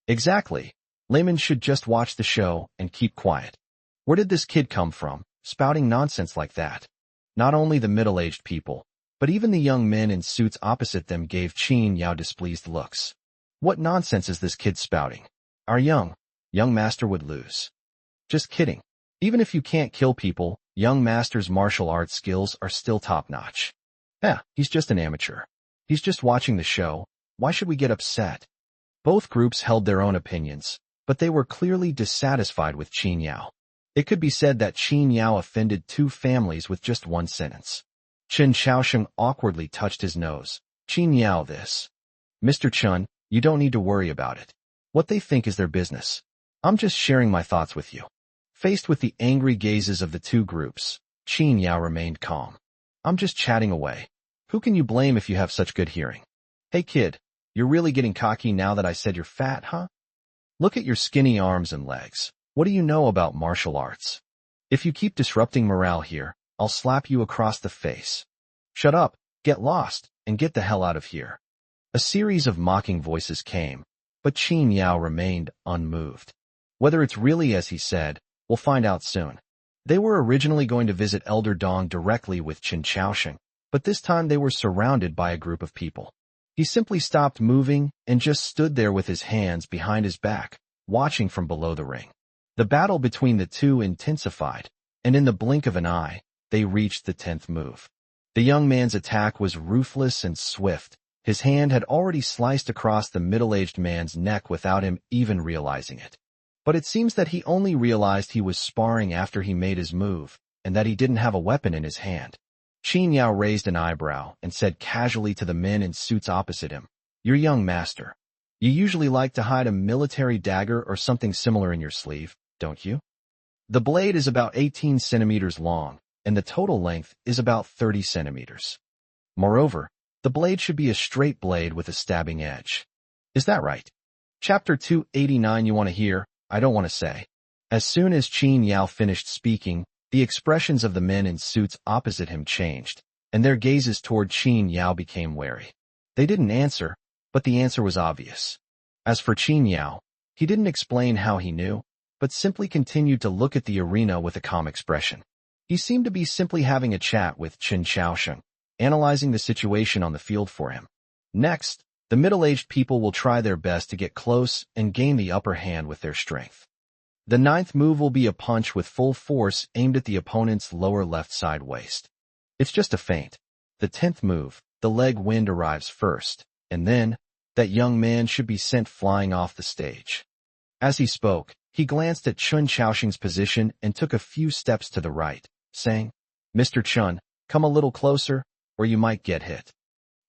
S1: Exactly. Laymen should just watch the show and keep quiet. Where did this kid come from, spouting nonsense like that? Not only the middle-aged people, but even the young men in suits opposite them gave Qin Yao displeased looks. What nonsense is this kid spouting? Our young master would lose. Just kidding. Even if you can't kill people, young master's martial arts skills are still top-notch. He's just an amateur. He's just watching the show. Why should we get upset? Both groups held their own opinions, but they were clearly dissatisfied with Qin Yao. It could be said that Qin Yao offended two families with just one sentence. Chun Chaoxing awkwardly touched his nose. "Qin Yao, this. Mr. Chun, you don't need to worry about it. What they think is their business. I'm just sharing my thoughts with you." Faced with the angry gazes of the two groups, Qin Yao remained calm. "I'm just chatting away. Who can you blame if you have such good hearing? Hey kid, you're really getting cocky now that I said you're fat, huh? Look at your skinny arms and legs. What do you know about martial arts? If you keep disrupting morale here, I'll slap you across the face. Shut up, get lost, and get the hell out of here." A series of mocking voices came, but Qin Yao remained unmoved. Whether it's really as he said, we'll find out soon. They were originally going to visit Elder Dong directly with Chun Chaoxing, but this time they were surrounded by a group of people. He simply stopped moving and just stood there with his hands behind his back, watching from below the ring. The battle between the two intensified, and in the blink of an eye, they reached the 10th move. The young man's attack was ruthless and swift. His hand had already sliced across the middle-aged man's neck without him even realizing it. But it seems that he only realized he was sparring after he made his move, and that he didn't have a weapon in his hand. Qin Yao raised an eyebrow and said casually to the men in suits opposite him, "Your young master. You usually like to hide a military dagger or something similar in your sleeve, don't you? The blade is about 18 centimeters long, and the total length is about 30 centimeters. Moreover, the blade should be a straight blade with a stabbing edge. Is that right?" Chapter 289. You want to hear? I don't want to say. As soon as Qin Yao finished speaking, the expressions of the men in suits opposite him changed, and their gazes toward Qin Yao became wary. They didn't answer, but the answer was obvious. As for Qin Yao, he didn't explain how he knew, but simply continued to look at the arena with a calm expression. He seemed to be simply having a chat with Chun Chaoxing, analyzing the situation on the field for him. Next, the middle-aged people will try their best to get close and gain the upper hand with their strength. The 9th move will be a punch with full force aimed at the opponent's lower left side waist. It's just a feint. The 10th move, the leg wind arrives first, and then, that young man should be sent flying off the stage. As he spoke, he glanced at Chun Chaoxing's position and took a few steps to the right, saying, "Mr. Chun, come a little closer, or you might get hit."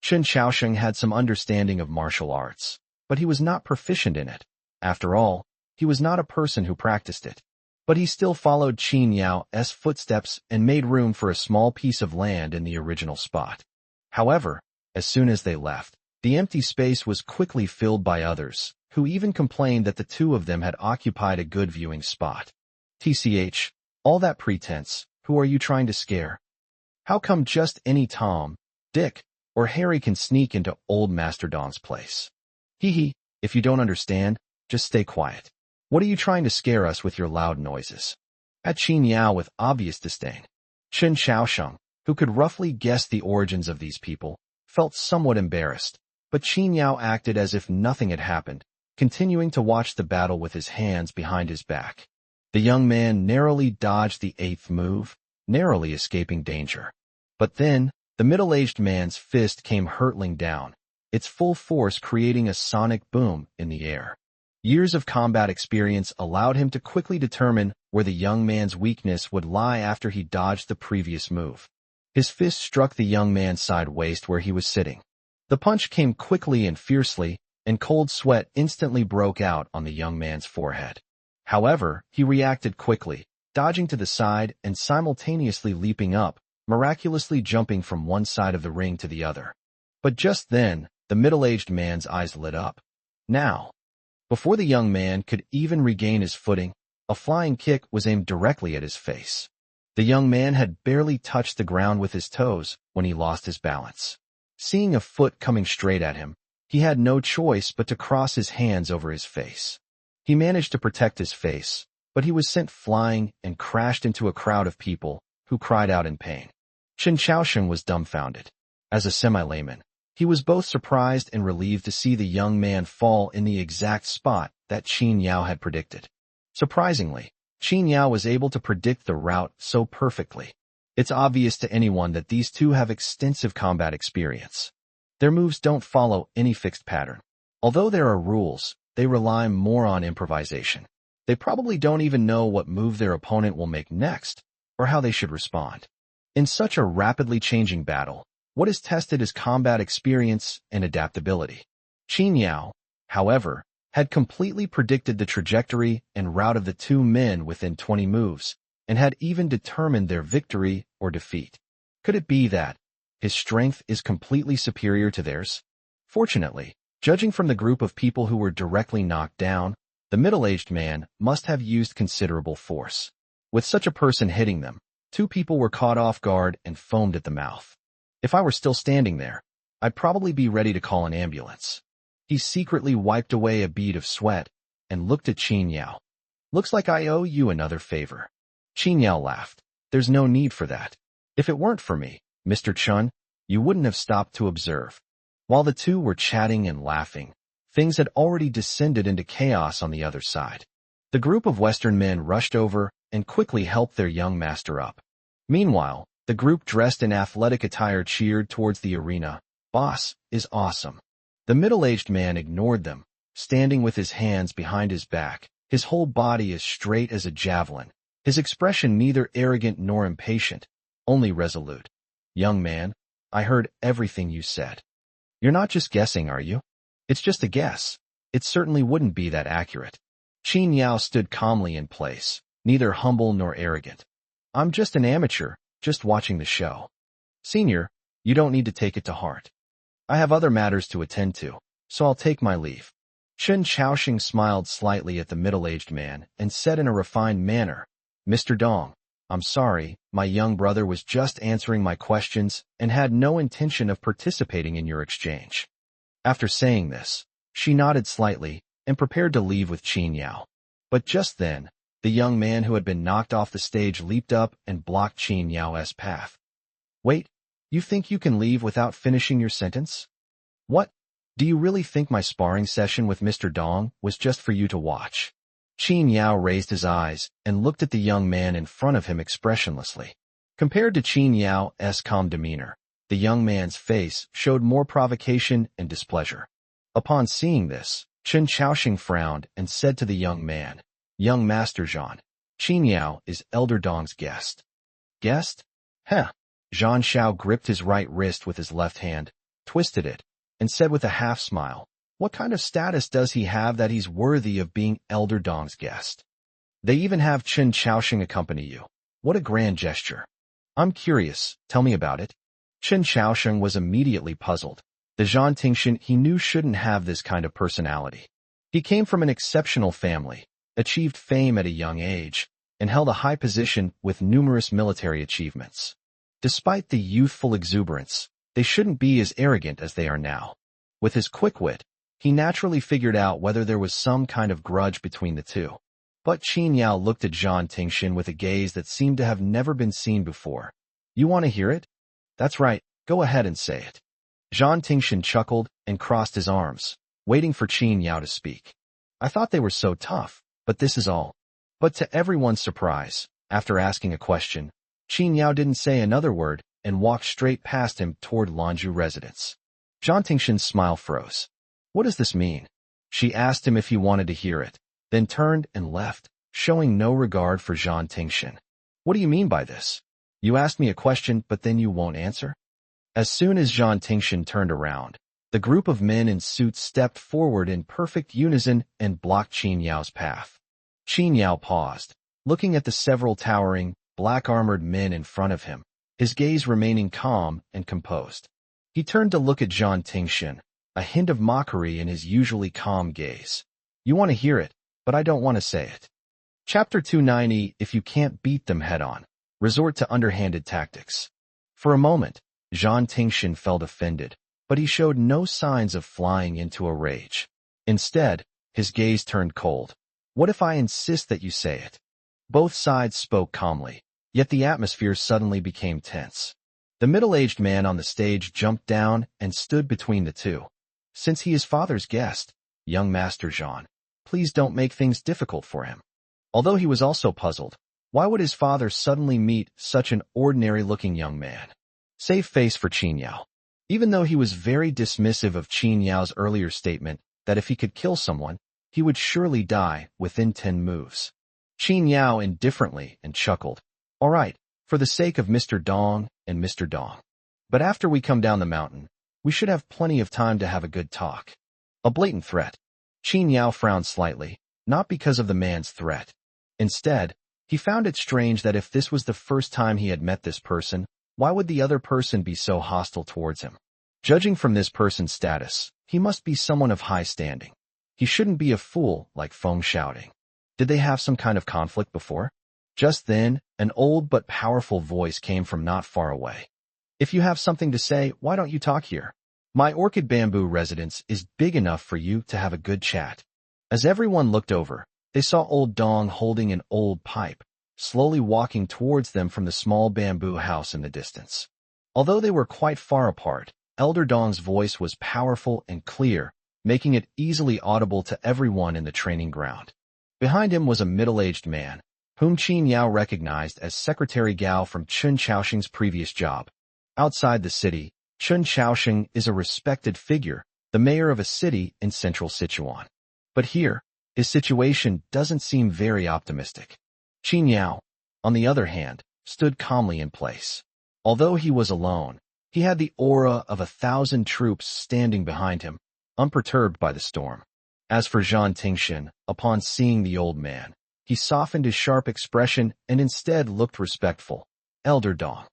S1: Chun Chaoxing had some understanding of martial arts, but he was not proficient in it. After all, he was not a person who practiced it. But he still followed Qin Yao's footsteps and made room for a small piece of land in the original spot. However, as soon as they left, the empty space was quickly filled by others, who even complained that the two of them had occupied a good viewing spot. TCH, all that pretense, who are you trying to scare? How come just any Tom, Dick, or Harry can sneak into old Master Don's place? Hee, if you don't understand, just stay quiet. What are you trying to scare us with your loud noises? At Qin Yao with obvious disdain. Chun Chaoxing, who could roughly guess the origins of these people, felt somewhat embarrassed, but Qin Yao acted as if nothing had happened, continuing to watch the battle with his hands behind his back. The young man narrowly dodged the 8th move, narrowly escaping danger. But then, the middle-aged man's fist came hurtling down, its full force creating a sonic boom in the air. Years of combat experience allowed him to quickly determine where the young man's weakness would lie after he dodged the previous move. His fist struck the young man's side waist where he was sitting. The punch came quickly and fiercely, and cold sweat instantly broke out on the young man's forehead. However, he reacted quickly, dodging to the side and simultaneously leaping up, miraculously jumping from one side of the ring to the other. But just then, the middle-aged man's eyes lit up. Now, before the young man could even regain his footing, a flying kick was aimed directly at his face. The young man had barely touched the ground with his toes when he lost his balance. Seeing a foot coming straight at him, he had no choice but to cross his hands over his face. He managed to protect his face, but he was sent flying and crashed into a crowd of people who cried out in pain. Chen Chaosheng was dumbfounded. As a semi-layman, he was both surprised and relieved to see the young man fall in the exact spot that Qin Yao had predicted. Surprisingly, Qin Yao was able to predict the route so perfectly. It's obvious to anyone that these two have extensive combat experience. Their moves don't follow any fixed pattern. Although there are rules, they rely more on improvisation. They probably don't even know what move their opponent will make next, or how they should respond. In such a rapidly changing battle, what is tested is combat experience and adaptability. Qin Yao, however, had completely predicted the trajectory and route of the two men within 20 moves, and had even determined their victory or defeat. Could it be that his strength is completely superior to theirs? Fortunately, judging from the group of people who were directly knocked down, the middle-aged man must have used considerable force. With such a person hitting them, two people were caught off guard and foamed at the mouth. If I were still standing there, I'd probably be ready to call an ambulance. He secretly wiped away a bead of sweat and looked at Qin Yao. Looks like I owe you another favor. Qin Yao laughed. There's no need for that. If it weren't for me, Mr. Chun, you wouldn't have stopped to observe. While the two were chatting and laughing, things had already descended into chaos on the other side. The group of Western men rushed over and quickly helped their young master up. Meanwhile, the group dressed in athletic attire cheered towards the arena. Boss is awesome. The middle-aged man ignored them, standing with his hands behind his back, his whole body as straight as a javelin, his expression neither arrogant nor impatient, only resolute. Young man, I heard everything you said. You're not just guessing, are you? It's just a guess. It certainly wouldn't be that accurate. Qin Yao stood calmly in place, neither humble nor arrogant. I'm just an amateur, just watching the show. Senior, you don't need to take it to heart. I have other matters to attend to, so I'll take my leave. Chen Chaosheng smiled slightly at the middle-aged man and said in a refined manner, Mr. Dong, I'm sorry, my young brother was just answering my questions and had no intention of participating in your exchange. After saying this, she nodded slightly and prepared to leave with Qin Yao. But just then, the young man who had been knocked off the stage leaped up and blocked Qin Yao's path. Wait, you think you can leave without finishing your sentence? What? Do you really think my sparring session with Mr. Dong was just for you to watch? Qin Yao raised his eyes and looked at the young man in front of him expressionlessly. Compared to Qin Yao's calm demeanor, the young man's face showed more provocation and displeasure. Upon seeing this, Chen Chaosheng frowned and said to the young man, Young Master Zhan, Qin Yao is Elder Dong's guest. Guest? Heh. Zhan Shao gripped his right wrist with his left hand, twisted it, and said with a half-smile, What kind of status does he have that he's worthy of being Elder Dong's guest? They even have Chen Chaosheng accompany you. What a grand gesture. I'm curious, tell me about it. Chen Chaosheng was immediately puzzled. The Zhan Tingshan he knew shouldn't have this kind of personality. He came from an exceptional family, achieved fame at a young age, and held a high position with numerous military achievements. Despite the youthful exuberance, they shouldn't be as arrogant as they are now. With his quick wit, he naturally figured out whether there was some kind of grudge between the two. But Qin Yao looked at Zhan Tingshan with a gaze that seemed to have never been seen before. You want to hear it? That's right, go ahead and say it. Zhan Tingshan chuckled and crossed his arms, waiting for Qin Yao to speak. I thought they were so tough, but this is all. But to everyone's surprise, after asking a question, Qin Yao didn't say another word and walked straight past him toward Lanzhou residence. Zhang Tingshin's smile froze. What does this mean? She asked him if he wanted to hear it, then turned and left, showing no regard for Zhang Tingshin. What do you mean by this? You asked me a question, but then you won't answer? As soon as Zhang Tingshin turned around, the group of men in suits stepped forward in perfect unison and blocked Qin Yao's path. Qin Yao paused, looking at the several towering, black-armored men in front of him, his gaze remaining calm and composed. He turned to look at Zhang Tingshin, a hint of mockery in his usually calm gaze. You want to hear it, but I don't want to say it. Chapter 290. If you can't beat them head-on, resort to underhanded tactics. For a moment, Zhang Tingshin felt offended, but he showed no signs of flying into a rage. Instead, his gaze turned cold. What if I insist that you say it? Both sides spoke calmly, yet the atmosphere suddenly became tense. The middle-aged man on the stage jumped down and stood between the two. Since he is father's guest, young Master Zhang, please don't make things difficult for him. Although he was also puzzled, why would his father suddenly meet such an ordinary-looking young man? Save face for Qin Yao. Even though he was very dismissive of Qin Yao's earlier statement that if he could kill someone, he would surely die within 10 moves. Qin Yao indifferently and chuckled. All right, for the sake of Mr. Dong and Mr. Dong. But after we come down the mountain, we should have plenty of time to have a good talk. A blatant threat. Qin Yao frowned slightly, not because of the man's threat. Instead, he found it strange that if this was the first time he had met this person, why would the other person be so hostile towards him? Judging from this person's status, he must be someone of high standing. He shouldn't be a fool like Feng shouting. Did they have some kind of conflict before? Just then, an old but powerful voice came from not far away. If you have something to say, why don't you talk here? My orchid bamboo residence is big enough for you to have a good chat. As everyone looked over, they saw old Dong holding an old pipe, slowly walking towards them from the small bamboo house in the distance. Although they were quite far apart, Elder Dong's voice was powerful and clear, making it easily audible to everyone in the training ground. Behind him was a middle-aged man, whom Qin Yao recognized as Secretary Gao from Chun Chaoxing's previous job. Outside the city, Chun Chaoxing is a respected figure, the mayor of a city in central Sichuan. But here, his situation doesn't seem very optimistic. Qin Yao, on the other hand, stood calmly in place. Although he was alone, he had the aura of 1,000 troops standing behind him, unperturbed by the storm. As for Zhang Tingshin, upon seeing the old man, he softened his sharp expression and instead looked respectful. Elder Dong.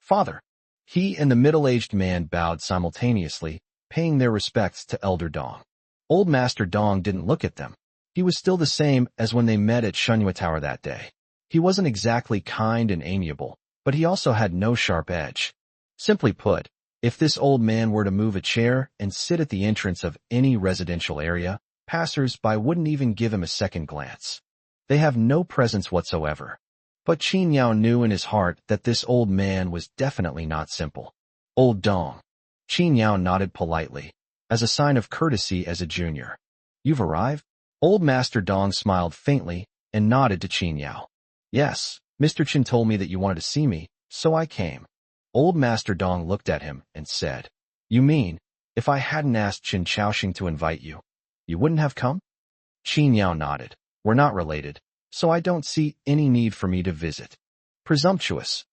S1: Father. He and the middle-aged man bowed simultaneously, paying their respects to Elder Dong. Old Master Dong didn't look at them. He was still the same as when they met at Shunyue Tower that day. He wasn't exactly kind and amiable, but he also had no sharp edge. Simply put, if this old man were to move a chair and sit at the entrance of any residential area, passers-by wouldn't even give him a second glance. They have no presence whatsoever. But Qin Yao knew in his heart that this old man was definitely not simple. Old Dong. Qin Yao nodded politely, as a sign of courtesy as a junior. You've arrived? Old Master Dong smiled faintly and nodded to Qin Yao. Yes, Mr. Qin told me that you wanted to see me, so I came. Old Master Dong looked at him and said, You mean, if I hadn't asked Qin Chaoxing to invite you, you wouldn't have come? Qin Yao nodded. We're not related, so I don't see any need for me to visit. Presumptuous.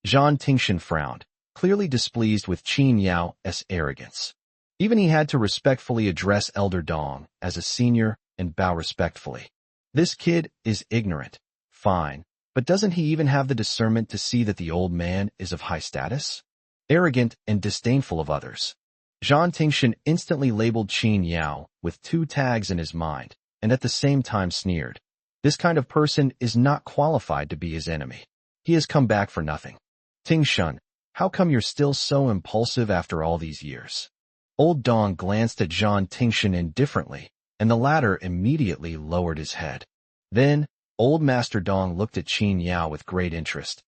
S1: Zhang Tingshin frowned, clearly displeased with Qin Yao's arrogance. Even he had to respectfully address Elder Dong as a senior and bow respectfully. This kid is ignorant. Fine, but doesn't he even have the discernment to see that the old man is of high status? Arrogant and disdainful of others. Zhang Tingshin instantly labeled Qin Yao with 2 tags in his mind, and at the same time sneered. This kind of person is not qualified to be his enemy. He has come back for nothing. Tingshin, how come you're still so impulsive after all these years? Old Dong glanced at Zhang Tingshin indifferently, and the latter immediately lowered his head. Then, Old Master Dong looked at Qin Yao with great interest.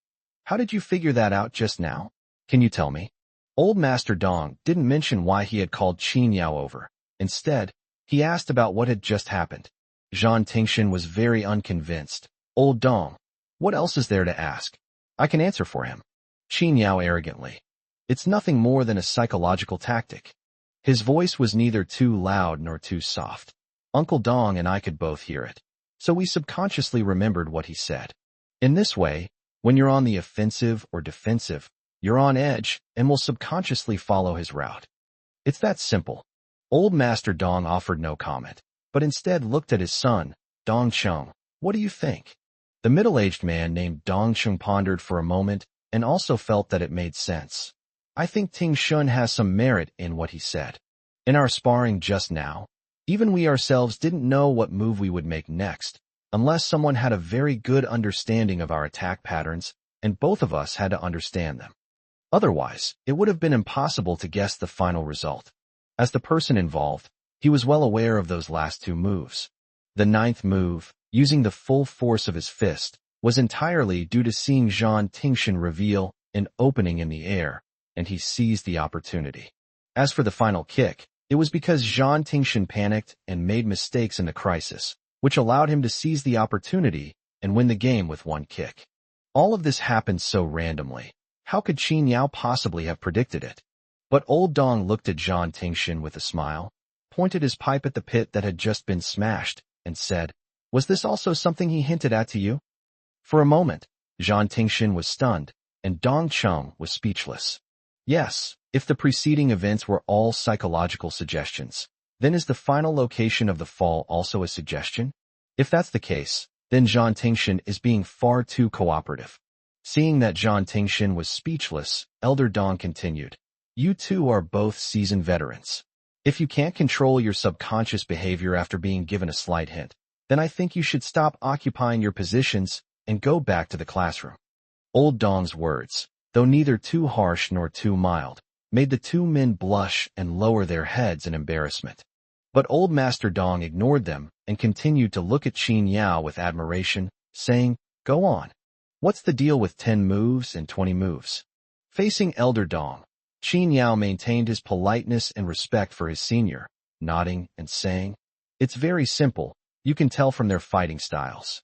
S1: How did you figure that out just now? Can you tell me? Old Master Dong didn't mention why he had called Qin Yao over. Instead, he asked about what had just happened. Zhang Tingshin was very unconvinced. Old Dong, what else is there to ask? I can answer for him. Qin Yao arrogantly. It's nothing more than a psychological tactic. His voice was neither too loud nor too soft. Uncle Dong and I could both hear it, so we subconsciously remembered what he said. In this way, when you're on the offensive or defensive, you're on edge and will subconsciously follow his route. It's that simple. Old Master Dong offered no comment, but instead looked at his son, Dong Chung. What do you think? The middle-aged man named Dong Chung pondered for a moment and also felt that it made sense. I think Ting Shun has some merit in what he said. In our sparring just now, even we ourselves didn't know what move we would make next, unless someone had a very good understanding of our attack patterns, and both of us had to understand them. Otherwise, it would have been impossible to guess the final result. As the person involved, he was well aware of those last two moves. The ninth move, using the full force of his fist, was entirely due to seeing Zhang Tingshan reveal an opening in the air, and he seized the opportunity. As for the final kick, it was because Zhang Tingshan panicked and made mistakes in the crisis, which allowed him to seize the opportunity and win the game with one kick. All of this happened so randomly. How could Qin Yao possibly have predicted it? But old Dong looked at Zhang Tingshan with a smile, pointed his pipe at the pit that had just been smashed, and said, "Was this also something he hinted at to you?" For a moment, Zhang Tingshan was stunned, and Dong Chung was speechless. Yes, if the preceding events were all psychological suggestions, then is the final location of the fall also a suggestion? If that's the case, then Zhang Tingshan is being far too cooperative. Seeing that Zhang Tingshan was speechless, Elder Dong continued, "You two are both seasoned veterans. If you can't control your subconscious behavior after being given a slight hint, then I think you should stop occupying your positions and go back to the classroom." Old Dong's words, though neither too harsh nor too mild, made the two men blush and lower their heads in embarrassment. But old Master Dong ignored them and continued to look at Qin Yao with admiration, saying, "Go on. What's the deal with 10 moves and 20 moves?" Facing Elder Dong, Qin Yao maintained his politeness and respect for his senior, nodding and saying, "It's very simple, you can tell from their fighting styles."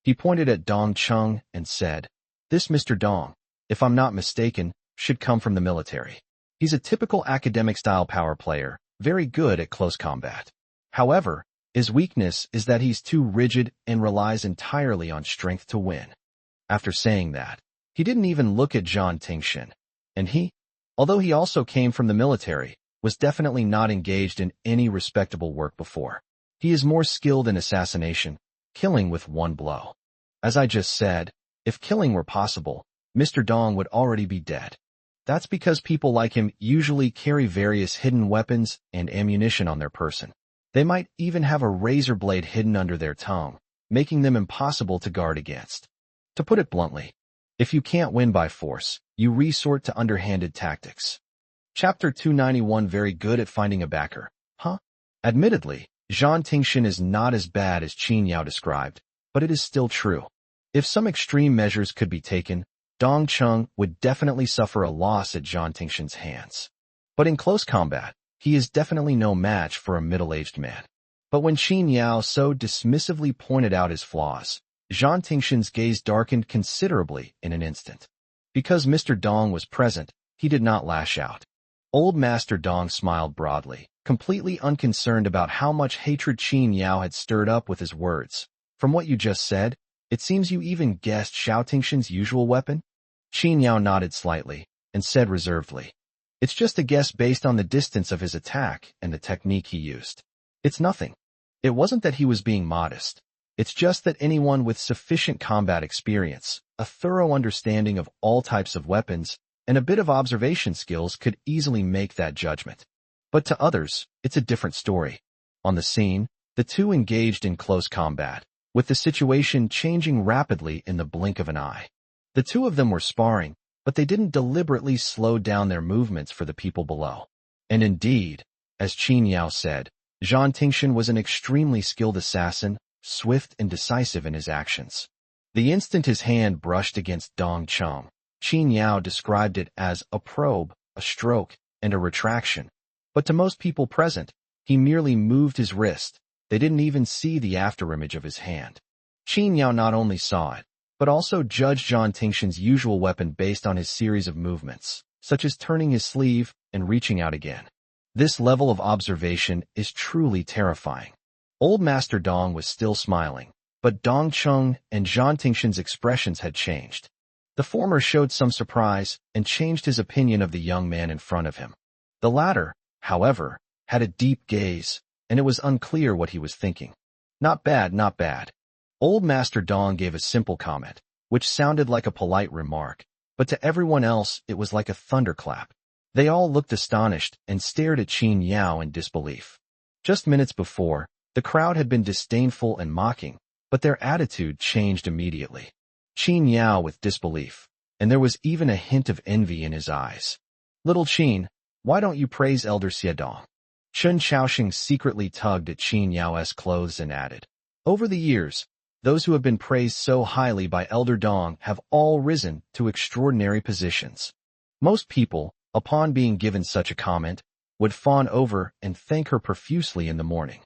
S1: He pointed at Dong Chung and said, "This Mr. Dong, if I'm not mistaken, should come from the military. He's a typical academic-style power player, very good at close combat. However, his weakness is that he's too rigid and relies entirely on strength to win." After saying that, he didn't even look at Zhang Tingshan, and he, although he also came from the military, was definitely not engaged in any respectable work before. He is more skilled in assassination, killing with one blow. As I just said, if killing were possible, Mr. Dong would already be dead. That's because people like him usually carry various hidden weapons and ammunition on their person. They might even have a razor blade hidden under their tongue, making them impossible to guard against. To put it bluntly, if you can't win by force, you resort to underhanded tactics. Chapter 291. Very good at finding a backer, huh? Admittedly, Zhang Tingshan is not as bad as Qin Yao described, but it is still true. If some extreme measures could be taken, Dong Chung would definitely suffer a loss at Zhang Tingshan's hands. But in close combat, he is definitely no match for a middle-aged man. But when Qin Yao so dismissively pointed out his flaws, Zhang Tingshan's gaze darkened considerably in an instant. Because Mr. Dong was present, he did not lash out. Old Master Dong smiled broadly, completely unconcerned about how much hatred Qin Yao had stirred up with his words. "From what you just said, it seems you even guessed Xiao Tingshan's usual weapon?" Qin Yao nodded slightly and said reservedly, "It's just a guess based on the distance of his attack and the technique he used. It's nothing. It wasn't that he was being modest. It's just that anyone with sufficient combat experience, a thorough understanding of all types of weapons, and a bit of observation skills could easily make that judgment. But to others, it's a different story." On the scene, the two engaged in close combat, with the situation changing rapidly in the blink of an eye. The two of them were sparring, but they didn't deliberately slow down their movements for the people below. And indeed, as Qin Yao said, Zhang Tingshan was an extremely skilled assassin, swift and decisive in his actions. The instant his hand brushed against Dong Chung, Qin Yao described it as a probe, a stroke, and a retraction. But to most people present, he merely moved his wrist. They didn't even see the afterimage of his hand. Qin Yao not only saw it, but also judged Zhang Tingshan's usual weapon based on his series of movements, such as turning his sleeve and reaching out again. This level of observation is truly terrifying. Old Master Dong was still smiling, but Dong Chung and Zhang Tingshan's expressions had changed. The former showed some surprise and changed his opinion of the young man in front of him. The latter, however, had a deep gaze, and it was unclear what he was thinking. Not bad, not bad. Old Master Dong gave a simple comment, which sounded like a polite remark, but to everyone else it was like a thunderclap. They all looked astonished and stared at Qin Yao in disbelief. Just minutes before, the crowd had been disdainful and mocking, but their attitude changed immediately. Qin Yao with disbelief, and there was even a hint of envy in his eyes. Little Qin, why don't you praise Elder Xiedong? Chun Chaoxing secretly tugged at Qin Yao's clothes and added, over the years, those who have been praised so highly by Elder Dong have all risen to extraordinary positions. Most people, upon being given such a comment, would fawn over and thank her profusely in the morning.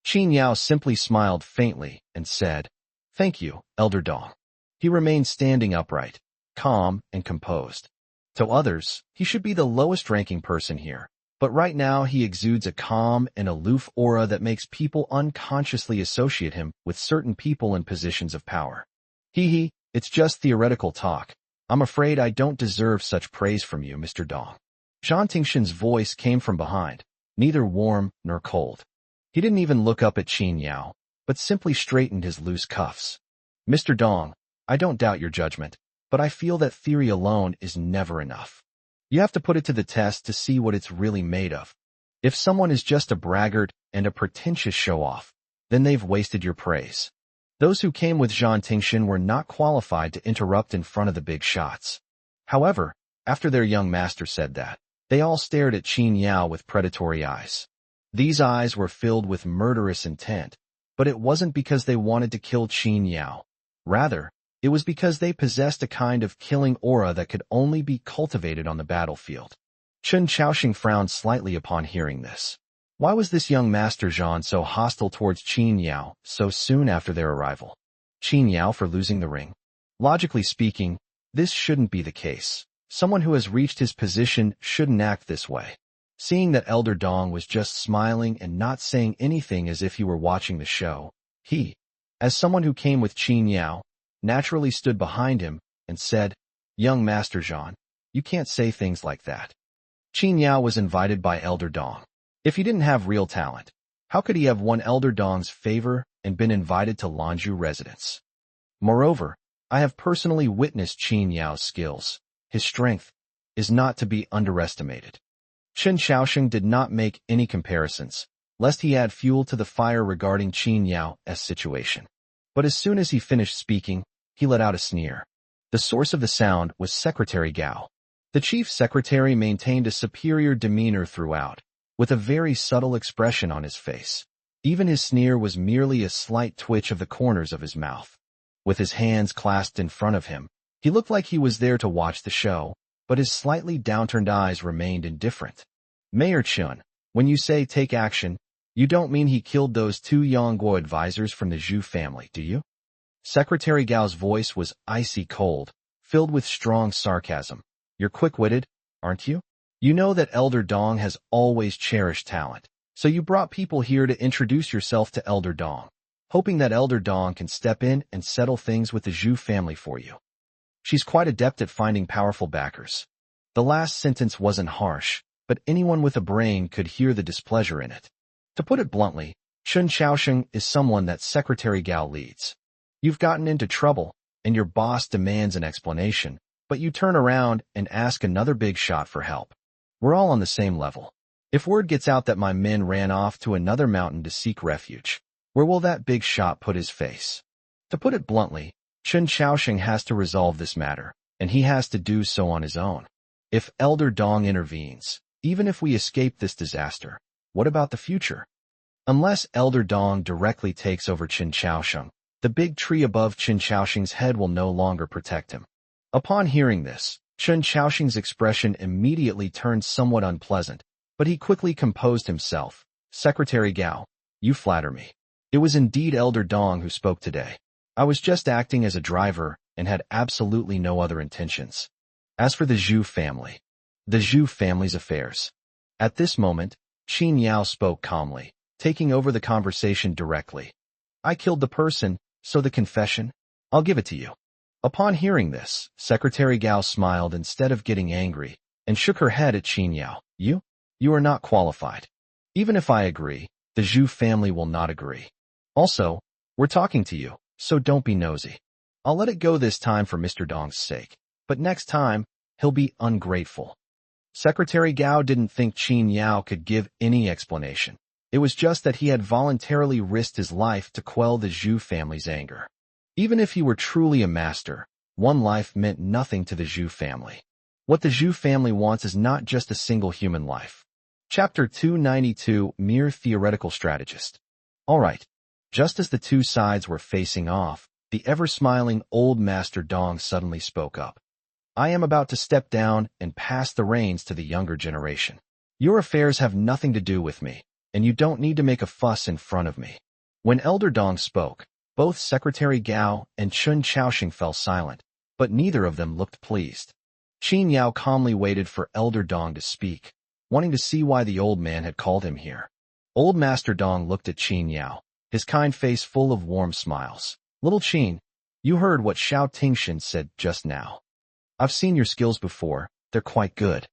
S1: Qin Yao simply smiled faintly and said, thank you, Elder Dong. He remained standing upright, calm and composed. To others, he should be the lowest-ranking person here, but right now he exudes a calm and aloof aura that makes people unconsciously associate him with certain people in positions of power. Hee, it's just theoretical talk. I'm afraid I don't deserve such praise from you, Mr. Dong. Zhang Tingshan's voice came from behind, neither warm nor cold. He didn't even look up at Qin Yao, but simply straightened his loose cuffs. Mr. Dong, I don't doubt your judgment, but I feel that theory alone is never enough. You have to put it to the test to see what it's really made of. If someone is just a braggart and a pretentious show-off, then they've wasted your praise. Those who came with Zhang Tingshan were not qualified to interrupt in front of the big shots. However, after their young master said that, they all stared at Qin Yao with predatory eyes. These eyes were filled with murderous intent, but it wasn't because they wanted to kill Qin Yao. Rather, it was because they possessed a kind of killing aura that could only be cultivated on the battlefield. Chun Chaoxing frowned slightly upon hearing this. Why was this young Master Zhang so hostile towards Qin Yao so soon after their arrival? Qin Yao for losing the ring? Logically speaking, this shouldn't be the case. Someone who has reached his position shouldn't act this way. Seeing that Elder Dong was just smiling and not saying anything as if he were watching the show, he, as someone who came with Qin Yao, naturally stood behind him and said, young Master Zhang, you can't say things like that. Qin Yao was invited by Elder Dong. If he didn't have real talent, how could he have won Elder Dong's favor and been invited to Lanzhou residence? Moreover, I have personally witnessed Qin Yao's skills. His strength is not to be underestimated. Chun Chaoxing did not make any comparisons, lest he add fuel to the fire regarding Qin Yao's situation. But as soon as he finished speaking, he let out a sneer. The source of the sound was Secretary Gao. The chief secretary maintained a superior demeanor throughout, with a very subtle expression on his face. Even his sneer was merely a slight twitch of the corners of his mouth. With his hands clasped in front of him, he looked like he was there to watch the show, but his slightly downturned eyes remained indifferent. Mayor Chun, when you say take action, you don't mean he killed those two Yongguo advisors from the Zhu family, do you? Secretary Gao's voice was icy cold, filled with strong sarcasm. You're quick-witted, aren't you? You know that Elder Dong has always cherished talent, so you brought people here to introduce yourself to Elder Dong, hoping that Elder Dong can step in and settle things with the Zhu family for you. She's quite adept at finding powerful backers. The last sentence wasn't harsh, but anyone with a brain could hear the displeasure in it. To put it bluntly, Chun Chaoxing is someone that Secretary Gao leads. You've gotten into trouble, and your boss demands an explanation, but you turn around and ask another big shot for help. We're all on the same level. If word gets out that my men ran off to another mountain to seek refuge, where will that big shot put his face? To put it bluntly, Chun Chaoxing has to resolve this matter, and he has to do so on his own. If Elder Dong intervenes, even if we escape this disaster, what about the future? Unless Elder Dong directly takes over Chun Chaoxing, the big tree above Chun Chaoxing's head will no longer protect him. Upon hearing this, Chun Chaoxing's expression immediately turned somewhat unpleasant, but he quickly composed himself. Secretary Gao, you flatter me. It was indeed Elder Dong who spoke today. I was just acting as a driver and had absolutely no other intentions. As for the Zhu family, the Zhu family's affairs. At this moment, Qin Yao spoke calmly, taking over the conversation directly. I killed the person, so the confession? I'll give it to you. Upon hearing this, Secretary Gao smiled instead of getting angry, and shook her head at Qin Yao. You are not qualified. Even if I agree, the Zhu family will not agree. Also, we're talking to you, so don't be nosy. I'll let it go this time for Mr. Dong's sake, but next time, he'll be ungrateful. Secretary Gao didn't think Qin Yao could give any explanation. It was just that he had voluntarily risked his life to quell the Zhu family's anger. Even if he were truly a master, one life meant nothing to the Zhu family. What the Zhu family wants is not just a single human life. Chapter 292, Mere Theoretical Strategist. Alright. Just as the two sides were facing off, the ever-smiling old Master Dong suddenly spoke up. I am about to step down and pass the reins to the younger generation. Your affairs have nothing to do with me, and you don't need to make a fuss in front of me. When Elder Dong spoke, both Secretary Gao and Chun Chaoxing fell silent, but neither of them looked pleased. Qin Yao calmly waited for Elder Dong to speak, wanting to see why the old man had called him here. Old Master Dong looked at Qin Yao, his kind face full of warm smiles. Little Qin, you heard what Xiao Tingshin said just now. I've seen your skills before, they're quite good.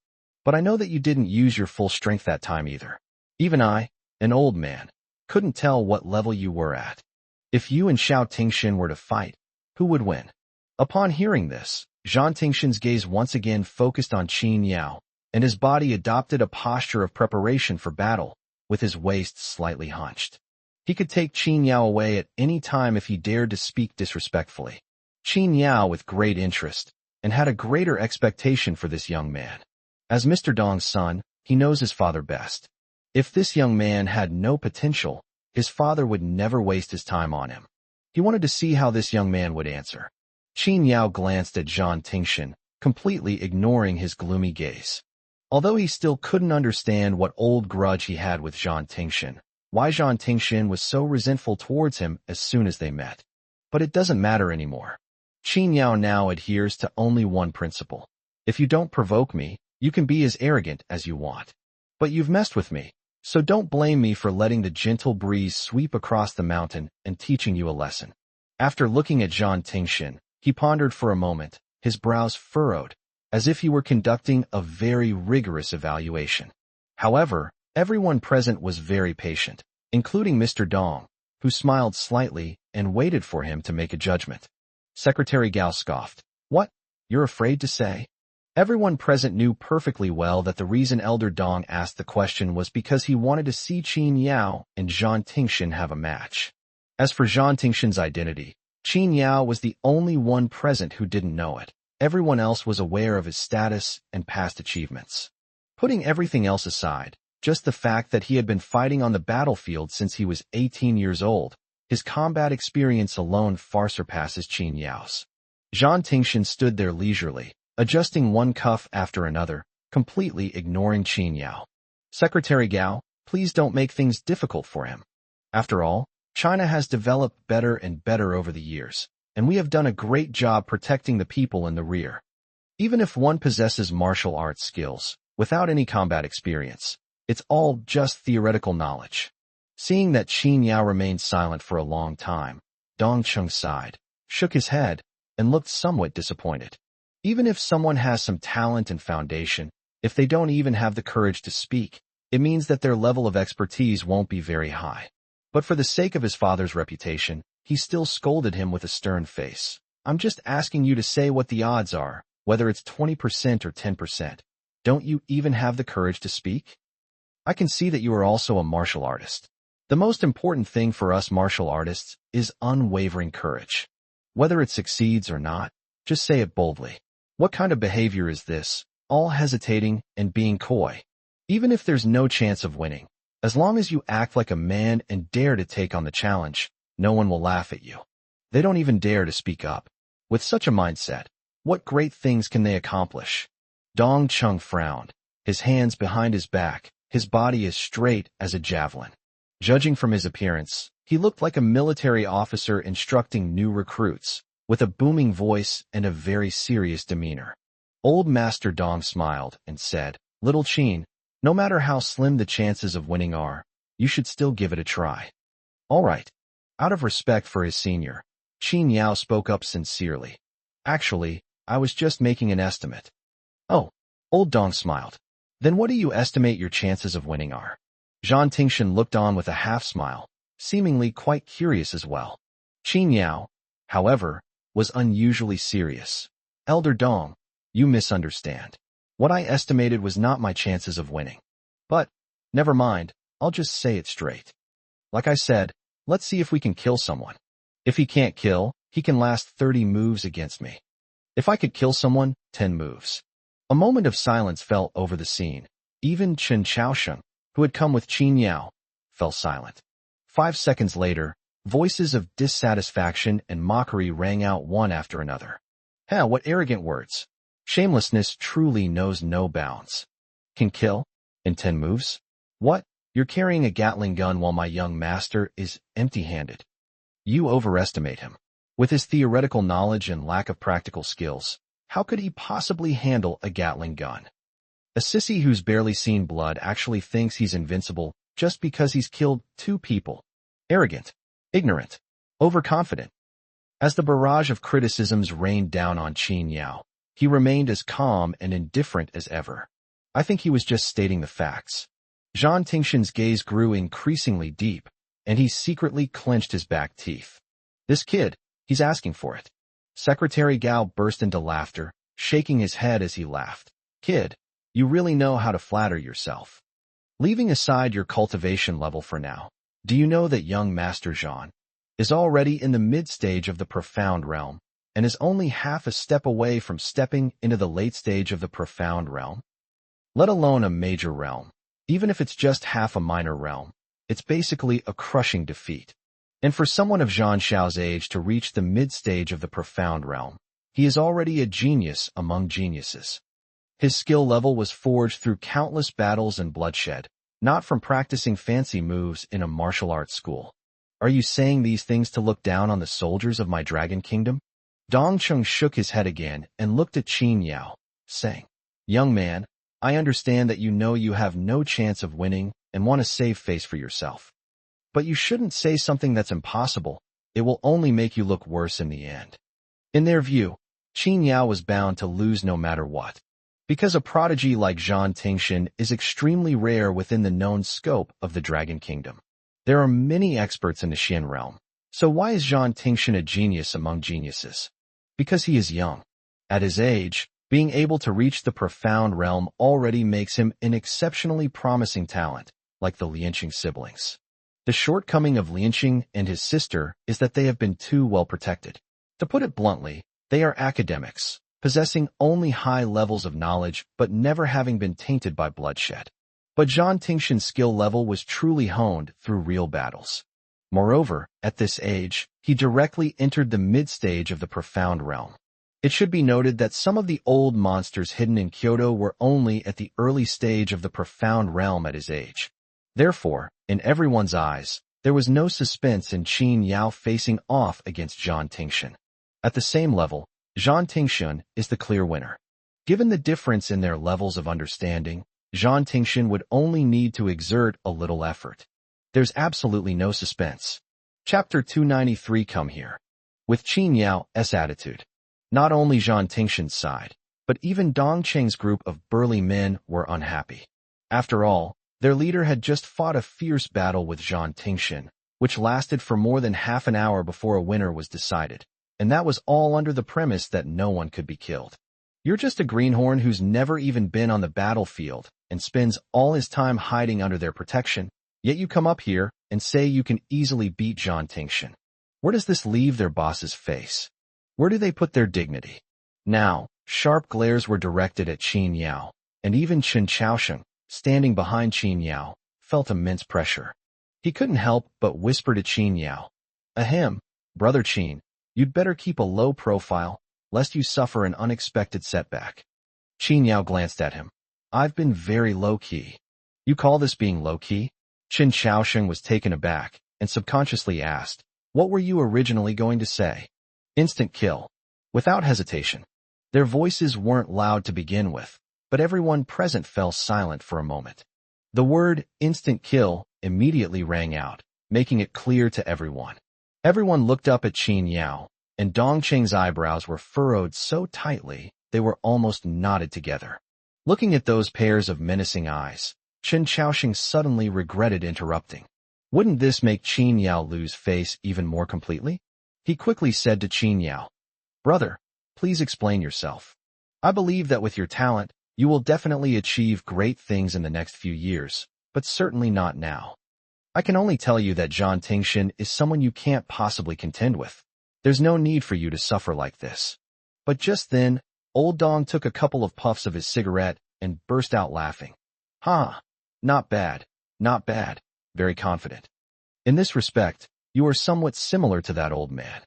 S1: But I know that you didn't use your full strength that time either. Even I, an old man, couldn't tell what level you were at. If you and Xiao Tingshin were to fight, who would win? Upon hearing this, Zhan Tingshin's gaze once again focused on Qin Yao, and his body adopted a posture of preparation for battle, with his waist slightly hunched. He could take Qin Yao away at any time if he dared to speak disrespectfully. Qin Yao with great interest, and had a greater expectation for this young man. As Mr. Dong's son, he knows his father best. If this young man had no potential, his father would never waste his time on him. He wanted to see how this young man would answer. Qin Yao glanced at Zhan Tingshin, completely ignoring his gloomy gaze. Although he still couldn't understand what old grudge he had with Zhan Tingshin, why Zhan Tingshin was so resentful towards him as soon as they met. But it doesn't matter anymore. Qin Yao now adheres to only one principle. If you don't provoke me, you can be as arrogant as you want. But you've messed with me, so don't blame me for letting the gentle breeze sweep across the mountain and teaching you a lesson. After looking at Zhan Tingshin, he pondered for a moment, his brows furrowed, as if he were conducting a very rigorous evaluation. However, everyone present was very patient, including Mr. Dong, who smiled slightly and waited for him to make a judgment. Secretary Gao scoffed. What? You're afraid to say? Everyone present knew perfectly well that the reason Elder Dong asked the question was because he wanted to see Qin Yao and Zhan Tingshin have a match. As for Zhan Tingshin's identity, Qin Yao was the only one present who didn't know it. Everyone else was aware of his status and past achievements. Putting everything else aside, just the fact that he had been fighting on the battlefield since he was 18 years old, his combat experience alone far surpasses Qin Yao's. Zhan Tingshin stood there leisurely, adjusting one cuff after another, completely ignoring Qin Yao. Secretary Gao, please don't make things difficult for him. After all, China has developed better and better over the years, and we have done a great job protecting the people in the rear. Even if one possesses martial arts skills, without any combat experience, it's all just theoretical knowledge. Seeing that Qin Yao remained silent for a long time, Dong Chung sighed, shook his head, and looked somewhat disappointed. Even if someone has some talent and foundation, if they don't even have the courage to speak, it means that their level of expertise won't be very high. But for the sake of his father's reputation, he still scolded him with a stern face. I'm just asking you to say what the odds are, whether it's 20% or 10%. Don't you even have the courage to speak? I can see that you are also a martial artist. The most important thing for us martial artists is unwavering courage. Whether it succeeds or not, just say it boldly. What kind of behavior is this, all hesitating and being coy? Even if there's no chance of winning, as long as you act like a man and dare to take on the challenge, no one will laugh at you. They don't even dare to speak up. With such a mindset, what great things can they accomplish? Dong Chung frowned, his hands behind his back, his body as straight as a javelin. Judging from his appearance, he looked like a military officer instructing new recruits, with a booming voice and a very serious demeanor. Old Master Dong smiled and said, Little Qin, No matter how slim the chances of winning are, you should still give it a try. All right. Out of respect for his senior, Qin Yao spoke up sincerely. Actually, I was just making an estimate. Oh, old Dong smiled. Then what do you estimate your chances of winning are? Zhang Tingshan looked on with a half-smile, seemingly quite curious as well. Qin Yao, however, was unusually serious. Elder Dong, you misunderstand. What I estimated was not my chances of winning. But, never mind, I'll just say it straight. Like I said, let's see if we can kill someone. If he can't kill, he can last 30 moves against me. If I could kill someone, 10 moves. A moment of silence fell over the scene. Even Chen Chaosheng, who had come with Qin Yao, fell silent. 5 seconds later, voices of dissatisfaction and mockery rang out one after another. Hell, what arrogant words. Shamelessness truly knows no bounds. Can kill? In 10 moves? What? You're carrying a Gatling gun while my young master is empty-handed. You overestimate him. With his theoretical knowledge and lack of practical skills, how could he possibly handle a Gatling gun? A sissy who's barely seen blood actually thinks he's invincible just because he's killed 2 people. Arrogant, ignorant, overconfident. As the barrage of criticisms rained down on Qin Yao, he remained as calm and indifferent as ever. I think he was just stating the facts. Zhang Tingshan's gaze grew increasingly deep, and he secretly clenched his back teeth. This kid, he's asking for it. Secretary Gao burst into laughter, shaking his head as he laughed. Kid, you really know how to flatter yourself. Leaving aside your cultivation level for now, do you know that young Master Zhang is already in the mid-stage of the profound realm, and is only half a step away from stepping into the late stage of the profound realm? Let alone a major realm. Even if it's just half a minor realm, it's basically a crushing defeat. And for someone of Zhang Xiao's age to reach the mid-stage of the profound realm, he is already a genius among geniuses. His skill level was forged through countless battles and bloodshed, not from practicing fancy moves in a martial arts school. Are you saying these things to look down on the soldiers of my Dragon Kingdom? Dong Cheng shook his head again and looked at Qin Yao, saying, Young man, I understand that you know you have no chance of winning and want to save face for yourself. But you shouldn't say something that's impossible. It will only make you look worse in the end. In their view, Qin Yao was bound to lose no matter what. Because a prodigy like Zhang Tingshan is extremely rare within the known scope of the Dragon Kingdom. There are many experts in the Xian realm. So why is Zhang Tingshan a genius among geniuses? Because he is young. At his age, being able to reach the profound realm already makes him an exceptionally promising talent, like the Lianqing siblings. The shortcoming of Lianqing and his sister is that they have been too well protected. To put it bluntly, they are academics, possessing only high levels of knowledge but never having been tainted by bloodshed. But Zhang Tingshan's skill level was truly honed through real battles. Moreover, at this age, he directly entered the mid-stage of the profound realm. It should be noted that some of the old monsters hidden in Kyoto were only at the early stage of the profound realm at his age. Therefore, in everyone's eyes, there was no suspense in Qin Yao facing off against Zhang Tingshan. At the same level, Zhang Tingshan is the clear winner. Given the difference in their levels of understanding, Zhang Tingshan would only need to exert a little effort. There's absolutely no suspense. Chapter 293 Come here. With Qin Yao's attitude, not only Zhang Tingshan's side, but even Dong Cheng's group of burly men were unhappy. After all, their leader had just fought a fierce battle with Zhang Tingshan, which lasted for more than half an hour before a winner was decided, and that was all under the premise that no one could be killed. You're just a greenhorn who's never even been on the battlefield and spends all his time hiding under their protection, yet you come up here and say you can easily beat Zhang Tingshan. Where does this leave their boss's face? Where do they put their dignity? Now, sharp glares were directed at Qin Yao, and even Chen Chaosheng, standing behind Qin Yao, felt immense pressure. He couldn't help but whisper to Qin Yao, Ahem, Brother Qin, you'd better keep a low profile, lest you suffer an unexpected setback. Qin Yao glanced at him. I've been very low-key. You call this being low-key? Chen Chaosheng was taken aback, and subconsciously asked, What were you originally going to say? Instant kill. Without hesitation. Their voices weren't loud to begin with, but everyone present fell silent for a moment. The word instant kill immediately rang out, making it clear to everyone. Everyone looked up at Qin Yao, and Dongcheng's eyebrows were furrowed so tightly they were almost knotted together. Looking at those pairs of menacing eyes, Chen Chaoxing suddenly regretted interrupting. Wouldn't this make Qin Yao lose face even more completely? He quickly said to Qin Yao, "Brother, please explain yourself. I believe that with your talent, you will definitely achieve great things in the next few years, but certainly not now. I can only tell you that Zhang Tingshan is someone you can't possibly contend with. There's no need for you to suffer like this." But just then, Old Dong took a couple of puffs of his cigarette and burst out laughing. "Ha! Not bad, not bad, very confident. In this respect, you are somewhat similar to that old man."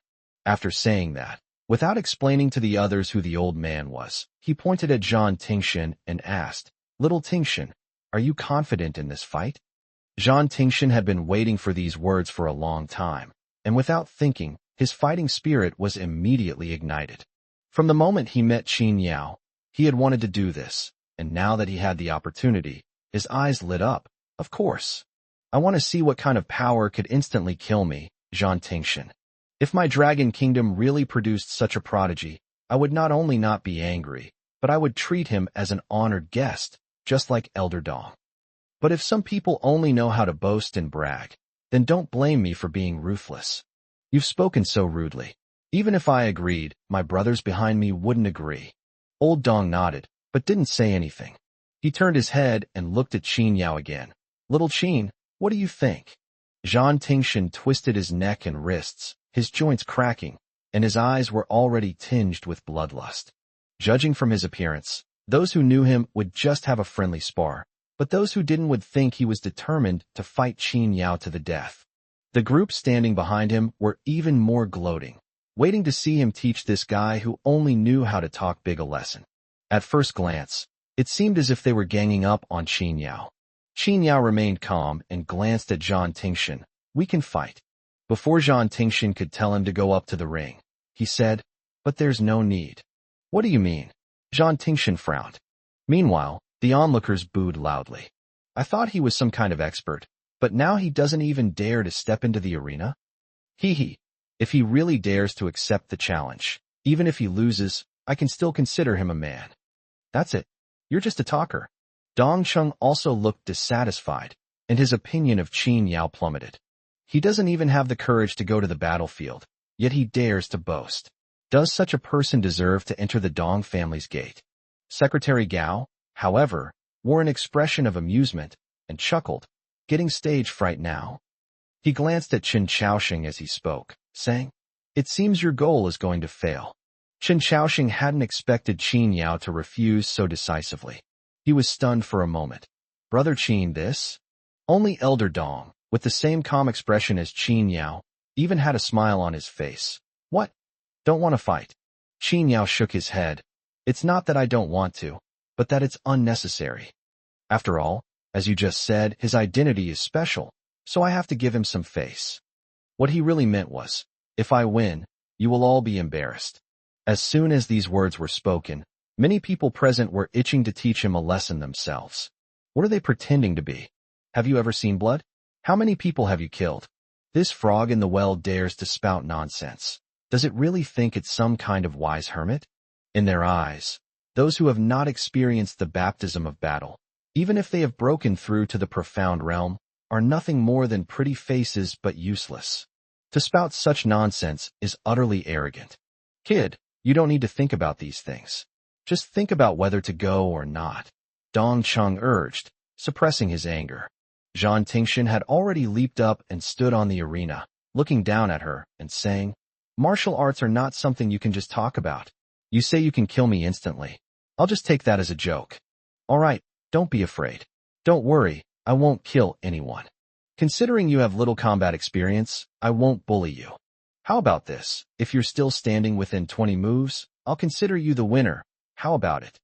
S1: After saying that, without explaining to the others who the old man was, he pointed at Zhang Tingshan and asked, "Little Tingshan, are you confident in this fight?" Zhang Tingshan had been waiting for these words for a long time, and without thinking, his fighting spirit was immediately ignited. From the moment he met Qin Yao, he had wanted to do this, and now that he had the opportunity, his eyes lit up. "Of course. I want to see what kind of power could instantly kill me, Zhang Tingshan. If my dragon kingdom really produced such a prodigy, I would not only not be angry, but I would treat him as an honored guest, just like Elder Dong. But if some people only know how to boast and brag, then don't blame me for being ruthless. You've spoken so rudely. Even if I agreed, my brothers behind me wouldn't agree." Old Dong nodded, but didn't say anything. He turned his head and looked at Qin Yao again. "Little Qin, what do you think?" Zhang Tingshan twisted his neck and wrists, his joints cracking, and his eyes were already tinged with bloodlust. Judging from his appearance, those who knew him would just have a friendly spar, but those who didn't would think he was determined to fight Qin Yao to the death. The group standing behind him were even more gloating, waiting to see him teach this guy who only knew how to talk big a lesson. At first glance, it seemed as if they were ganging up on Qin Yao. Qin Yao remained calm and glanced at Zhang Tingshan. "We can fight." Before Zhang Tingshan could tell him to go up to the ring, he said, "But there's no need." "What do you mean?" Zhang Tingshan frowned. Meanwhile, the onlookers booed loudly. "I thought he was some kind of expert, but now he doesn't even dare to step into the arena? Hee hee. If he really dares to accept the challenge, even if he loses, I can still consider him a man." "That's it. You're just a talker." Dong Chung also looked dissatisfied, and his opinion of Qin Yao plummeted. "He doesn't even have the courage to go to the battlefield, yet he dares to boast. Does such a person deserve to enter the Dong family's gate?" Secretary Gao, however, wore an expression of amusement and chuckled, "Getting stage fright now?" He glanced at Chen Chaoxing as he spoke, saying, "It seems your goal is going to fail." Chen Chaoxing hadn't expected Qin Yao to refuse so decisively. He was stunned for a moment. "Brother Qin, this?" Only Elder Dong, with the same calm expression as Qin Yao, even had a smile on his face. "What? Don't want to fight?" Qin Yao shook his head. "It's not that I don't want to, but that it's unnecessary. After all, as you just said, his identity is special, so I have to give him some face." What he really meant was, "If I win, you will all be embarrassed." As soon as these words were spoken, many people present were itching to teach him a lesson themselves. What are they pretending to be? Have you ever seen blood? How many people have you killed? This frog in the well dares to spout nonsense. Does it really think it's some kind of wise hermit? In their eyes, those who have not experienced the baptism of battle, even if they have broken through to the profound realm, are nothing more than pretty faces but useless. To spout such nonsense is utterly arrogant. "Kid, you don't need to think about these things. Just think about whether to go or not," Dong Chung urged, suppressing his anger. Zhang Tingshan had already leaped up and stood on the arena, looking down at her and saying, "Martial arts are not something you can just talk about. You say you can kill me instantly. I'll just take that as a joke. All right, don't be afraid. Don't worry, I won't kill anyone. Considering you have little combat experience, I won't bully you. How about this? If you're still standing within 20 moves, I'll consider you the winner. How about it?"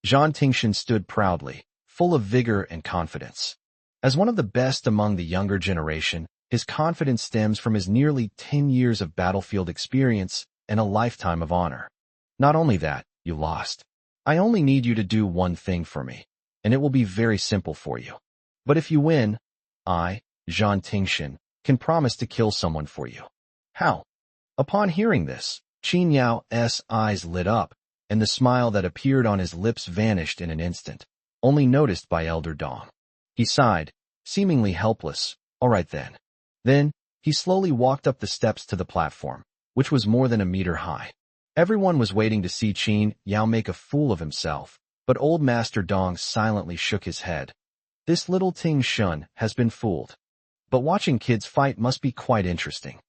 S1: Zhang Tingshan stood proudly, full of vigor and confidence. As one of the best among the younger generation, his confidence stems from his nearly 10 years of battlefield experience and a lifetime of honor. "Not only that, you lost. I only need you to do one thing for me, and it will be very simple for you. But if you win, I, Zhan Tingshan, can promise to kill someone for you. How? Upon hearing this, Qin Yao's eyes lit up, and the smile that appeared on his lips vanished in an instant, only noticed by Elder Dong. He sighed, seemingly helpless. All right then. Then, he slowly walked up the steps to the platform, which was more than a meter high. Everyone was waiting to see Qin Yao make a fool of himself, but old Master Dong silently shook his head. This little Ting Shun has been fooled. But watching kids fight must be quite interesting.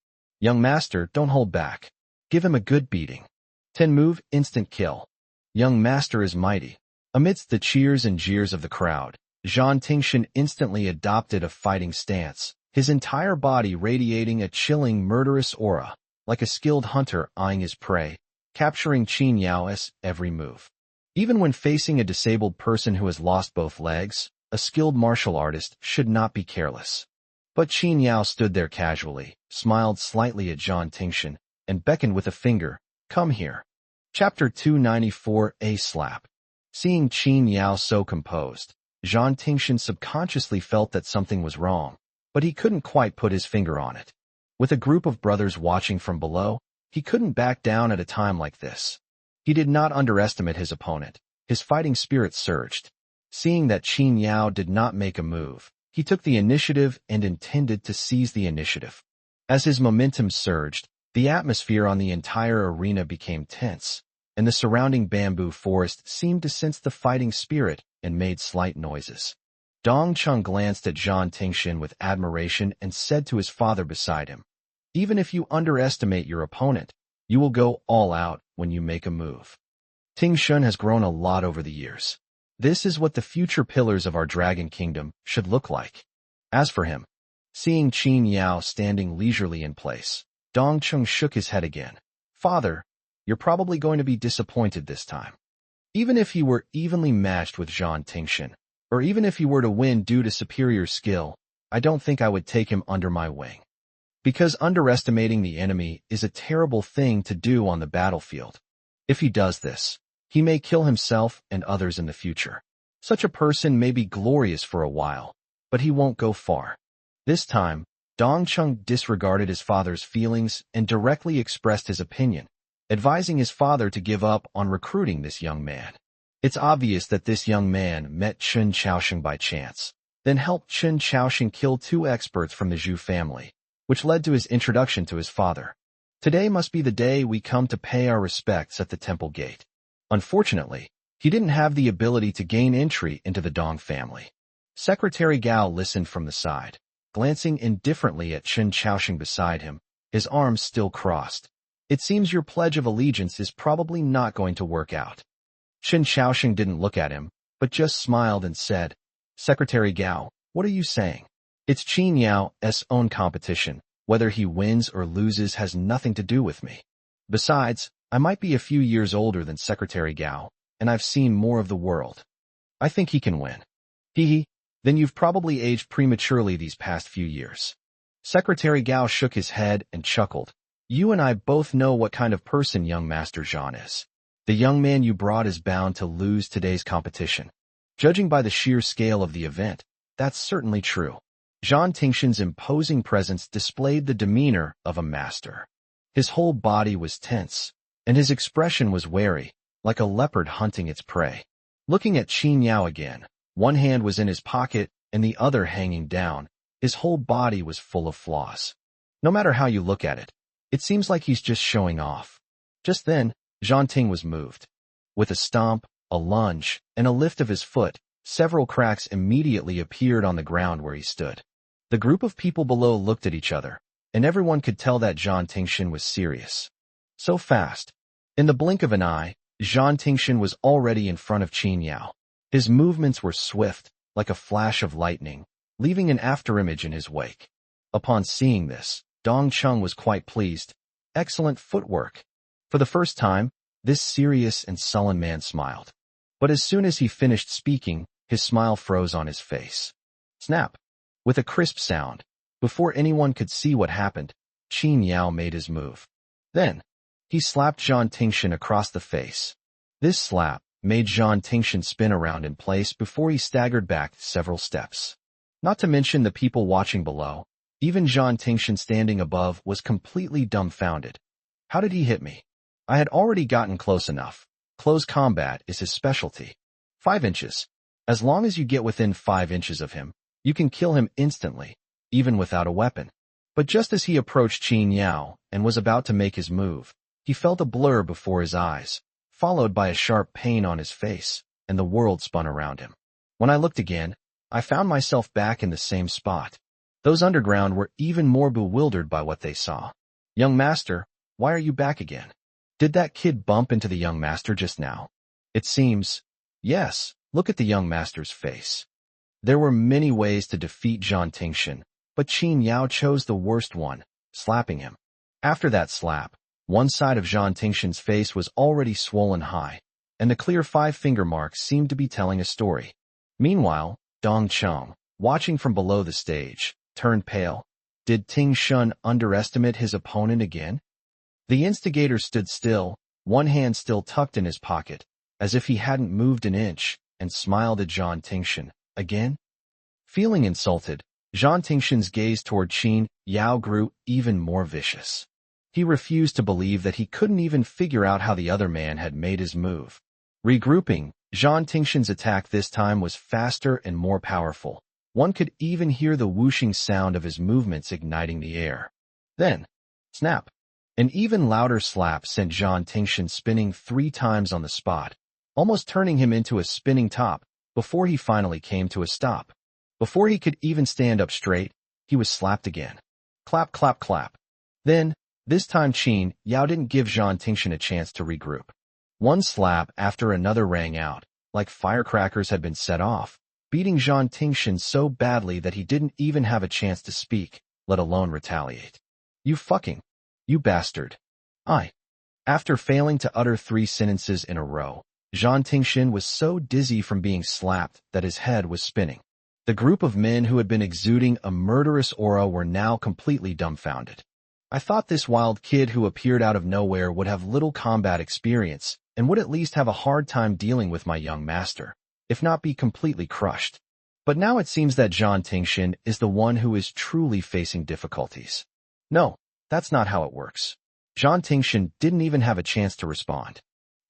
S1: Young master, don't hold back. Give him a good beating. 10 move, instant kill. Young master is mighty. Amidst the cheers and jeers of the crowd, Zhan Tingshan instantly adopted a fighting stance, his entire body radiating a chilling, murderous aura, like a skilled hunter eyeing his prey, capturing Qin Yao's every move. Even when facing a disabled person who has lost both legs, a skilled martial artist should not be careless. But Qin Yao stood there casually, smiled slightly at Zhan Tingshan, and beckoned with a finger, "Come here." Chapter 294, A Slap. Seeing Qin Yao so composed, Zhan Tingshan subconsciously felt that something was wrong, but he couldn't quite put his finger on it. With a group of brothers watching from below, he couldn't back down at a time like this. He did not underestimate his opponent. His fighting spirit surged. Seeing that Qin Yao did not make a move, he took the initiative and intended to seize the initiative. As his momentum surged, the atmosphere on the entire arena became tense, and the surrounding bamboo forest seemed to sense the fighting spirit and made slight noises. Dong Chung glanced at Zhan Tingshan with admiration and said to his father beside him, "Even if you underestimate your opponent, you will go all out when you make a move." Tingshan has grown a lot over the years. This is what the future pillars of our Dragon Kingdom should look like. As for him, seeing Qin Yao standing leisurely in place, Dong Chung shook his head again. "Father, you're probably going to be disappointed this time. Even if he were evenly matched with Zhan Tingshan, or even if he were to win due to superior skill, I don't think I would take him under my wing. Because underestimating the enemy is a terrible thing to do on the battlefield. If he does this, he may kill himself and others in the future. Such a person may be glorious for a while, but he won't go far." This time, Dong Chung disregarded his father's feelings and directly expressed his opinion, advising his father to give up on recruiting this young man. It's obvious that this young man met Chen Chaosheng by chance, then helped Chen Chaosheng kill 2 experts from the Zhu family, which led to his introduction to his father. Today must be the day we come to pay our respects at the temple gate. Unfortunately, he didn't have the ability to gain entry into the Dong family. Secretary Gao listened from the side, glancing indifferently at Chen Chaosheng beside him, his arms still crossed. "It seems your pledge of allegiance is probably not going to work out." Chen Chaosheng didn't look at him, but just smiled and said, "Secretary Gao, what are you saying? It's Qin Yao's own competition. Whether he wins or loses has nothing to do with me. Besides, I might be a few years older than Secretary Gao, and I've seen more of the world. I think he can win." "Hee, then you've probably aged prematurely these past few years." Secretary Gao shook his head and chuckled. "You and I both know what kind of person young Master Zhan is. The young man you brought is bound to lose today's competition. Judging by the sheer scale of the event, that's certainly true." Zhan Tingshan's imposing presence displayed the demeanor of a master. His whole body was tense, and his expression was wary, like a leopard hunting its prey. Looking at Qin Yao again, one hand was in his pocket and the other hanging down. His whole body was full of flaws. No matter how you look at it, it seems like he's just showing off. Just then, Zhan Ting was moved. With a stomp, a lunge, and a lift of his foot, several cracks immediately appeared on the ground where he stood. The group of people below looked at each other, and everyone could tell that Zhan Tingshan was serious. So fast. In the blink of an eye, Zhan Tingshan was already in front of Qin Yao. His movements were swift, like a flash of lightning, leaving an afterimage in his wake. Upon seeing this, Dong Chung was quite pleased. Excellent footwork. For the first time, this serious and sullen man smiled. But as soon as he finished speaking, his smile froze on his face. Snap! With a crisp sound, before anyone could see what happened, Qin Yao made his move. Then, he slapped Zhan Tingshan across the face. This slap made Zhan Tingshan spin around in place before he staggered back several steps. Not to mention the people watching below. Even Zhang Tingshan standing above was completely dumbfounded. How did he hit me? I had already gotten close enough. Close combat is his specialty. 5 inches. As long as you get within 5 inches of him, you can kill him instantly, even without a weapon. But just as he approached Qin Yao and was about to make his move, he felt a blur before his eyes, followed by a sharp pain on his face, and the world spun around him. When I looked again, I found myself back in the same spot. Those underground were even more bewildered by what they saw. Young master, why are you back again? Did that kid bump into the young master just now? It seems. Yes, look at the young master's face. There were many ways to defeat Zhang Tingshan, but Qin Yao chose the worst one, slapping him. After that slap, one side of Zhang Tingshan's face was already swollen high, and the clear 5-finger marks seemed to be telling a story. Meanwhile, Dong Cheng, watching from below the stage, turned pale. Did Ting Shun underestimate his opponent again? The instigator stood still, one hand still tucked in his pocket, as if he hadn't moved an inch, and smiled at Zhang Tingshan. Again? Feeling insulted, Zhang Tingshan's gaze toward Qin Yao grew even more vicious. He refused to believe that he couldn't even figure out how the other man had made his move. Regrouping, Zhang Tingshan's attack this time was faster and more powerful. One could even hear the whooshing sound of his movements igniting the air. Then, snap. An even louder slap sent Zhang Tingshan spinning 3 times on the spot, almost turning him into a spinning top, before he finally came to a stop. Before he could even stand up straight, he was slapped again. Clap, clap, clap. Then, this time Qin Yao didn't give Zhang Tingshan a chance to regroup. One slap after another rang out, like firecrackers had been set off, beating Zhang Tingshan so badly that he didn't even have a chance to speak, let alone retaliate. You bastard. After failing to utter 3 sentences in a row, Zhang Tingshan was so dizzy from being slapped that his head was spinning. The group of men who had been exuding a murderous aura were now completely dumbfounded. I thought this wild kid who appeared out of nowhere would have little combat experience and would at least have a hard time dealing with my young master, if not be completely crushed. But now it seems that Zhang Tingshan is the one who is truly facing difficulties. No, that's not how it works. Zhang Tingshan didn't even have a chance to respond.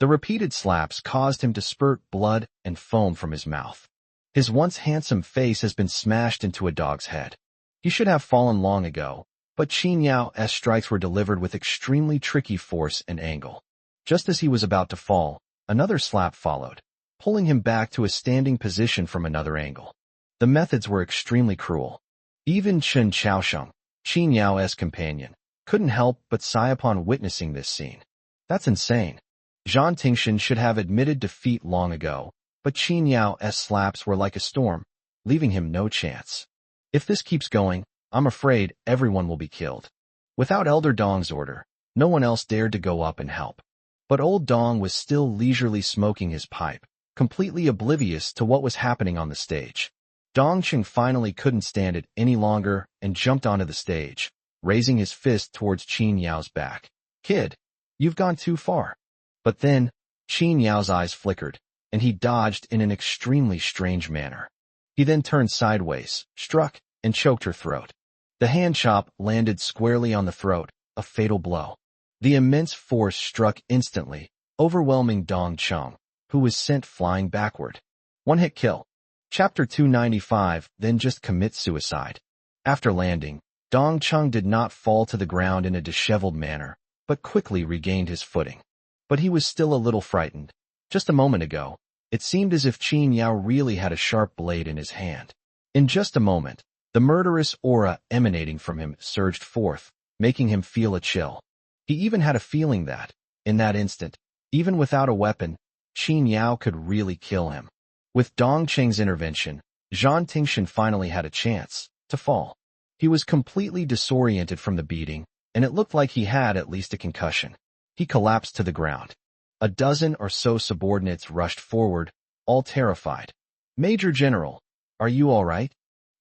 S1: The repeated slaps caused him to spurt blood and foam from his mouth. His once handsome face has been smashed into a dog's head. He should have fallen long ago, but Qin Yao's strikes were delivered with extremely tricky force and angle. Just as he was about to fall, another slap followed, pulling him back to a standing position from another angle. The methods were extremely cruel. Even Chen Chaosheng, Qin Yao's companion, couldn't help but sigh upon witnessing this scene. That's insane. Zhang Tingshan should have admitted defeat long ago, but Qin Yao's slaps were like a storm, leaving him no chance. If this keeps going, I'm afraid everyone will be killed. Without Elder Dong's order, no one else dared to go up and help. But old Dong was still leisurely smoking his pipe, completely oblivious to what was happening on the stage. Dong Cheng finally couldn't stand it any longer and jumped onto the stage, raising his fist towards Qin Yao's back. Kid, you've gone too far. But then, Qin Yao's eyes flickered, and he dodged in an extremely strange manner. He then turned sideways, struck, and choked her throat. The hand chop landed squarely on the throat, a fatal blow. The immense force struck instantly, overwhelming Dong Cheng, who was sent flying backward. One-hit kill. Chapter 295, then just commit suicide. After landing, Dong Cheng did not fall to the ground in a disheveled manner, but quickly regained his footing. But he was still a little frightened. Just a moment ago, it seemed as if Qin Yao really had a sharp blade in his hand. In just a moment, the murderous aura emanating from him surged forth, making him feel a chill. He even had a feeling that, in that instant, even without a weapon, Qin Yao could really kill him. With Dong Cheng's intervention, Zhang Tingshan finally had a chance to fall. He was completely disoriented from the beating, and it looked like he had at least a concussion. He collapsed to the ground. A dozen or so subordinates rushed forward, all terrified. Major General, are you all right?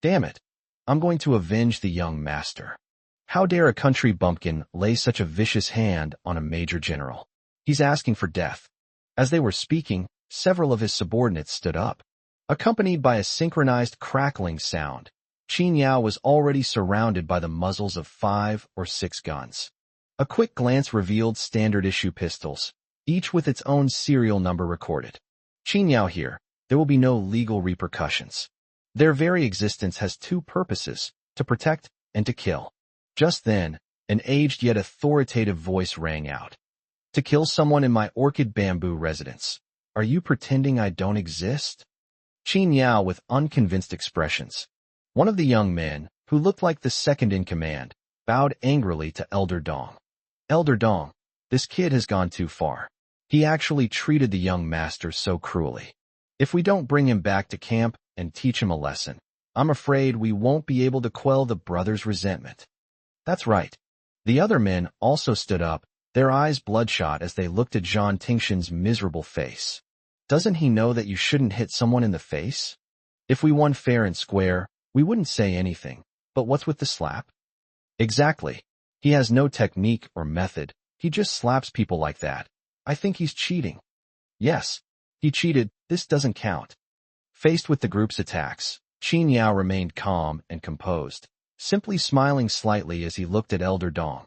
S1: Damn it. I'm going to avenge the young master. How dare a country bumpkin lay such a vicious hand on a Major General? He's asking for death. As they were speaking, several of his subordinates stood up. Accompanied by a synchronized crackling sound, Qin Yao was already surrounded by the muzzles of 5 or 6 guns. A quick glance revealed standard-issue pistols, each with its own serial number recorded. Qin Yao here, there will be no legal repercussions. Their very existence has two purposes, to protect and to kill. Just then, an aged yet authoritative voice rang out. To kill someone in my orchid bamboo residence. Are you pretending I don't exist? Qin Yao with unconvinced expressions. One of the young men, who looked like the second in command, bowed angrily to Elder Dong. Elder Dong, this kid has gone too far. He actually treated the young master so cruelly. If we don't bring him back to camp and teach him a lesson, I'm afraid we won't be able to quell the brothers' resentment. That's right. The other men also stood up, their eyes bloodshot as they looked at Zhang Tingshan's miserable face. Doesn't he know that you shouldn't hit someone in the face? If we won fair and square, we wouldn't say anything. But what's with the slap? Exactly. He has no technique or method. He just slaps people like that. I think he's cheating. Yes, he cheated. This doesn't count. Faced with the group's attacks, Qin Yao remained calm and composed, simply smiling slightly as he looked at Elder Dong.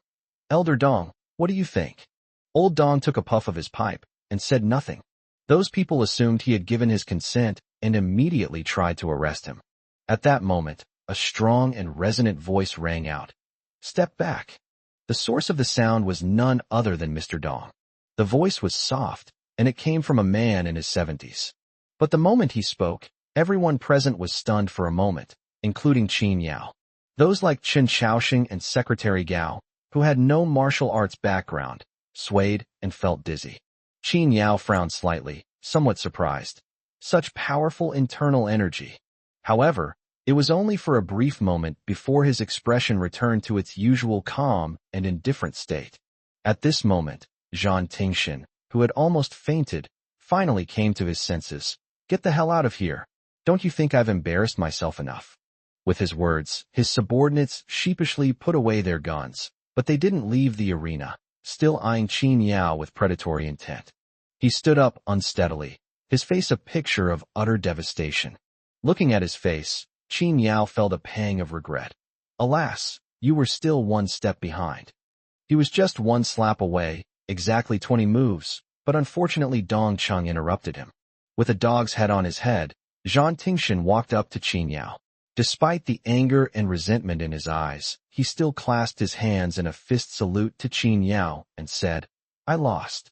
S1: Elder Dong, what do you think? Old Dong took a puff of his pipe and said nothing. Those people assumed he had given his consent and immediately tried to arrest him. At that moment, a strong and resonant voice rang out. Step back. The source of the sound was none other than Mr. Dong. The voice was soft, and it came from a man in his 70s. But the moment he spoke, everyone present was stunned for a moment, including Qin Yao. Those like Chen Xiaoxing and Secretary Gao, who had no martial arts background, swayed and felt dizzy. Qin Yao frowned slightly, somewhat surprised. Such powerful internal energy. However, it was only for a brief moment before his expression returned to its usual calm and indifferent state. At this moment, Zhang Tingshan, who had almost fainted, finally came to his senses. Get the hell out of here. Don't you think I've embarrassed myself enough? With his words, his subordinates sheepishly put away their guns, but they didn't leave the arena, still eyeing Qin Yao with predatory intent. He stood up unsteadily, his face a picture of utter devastation. Looking at his face, Qin Yao felt a pang of regret. Alas, you were still one step behind. He was just one slap away, exactly 20 moves, but unfortunately Dong Chung interrupted him. With a dog's head on his head, Zhang Tingshan walked up to Qin Yao. Despite the anger and resentment in his eyes, he still clasped his hands in a fist salute to Qin Yao and said, I lost.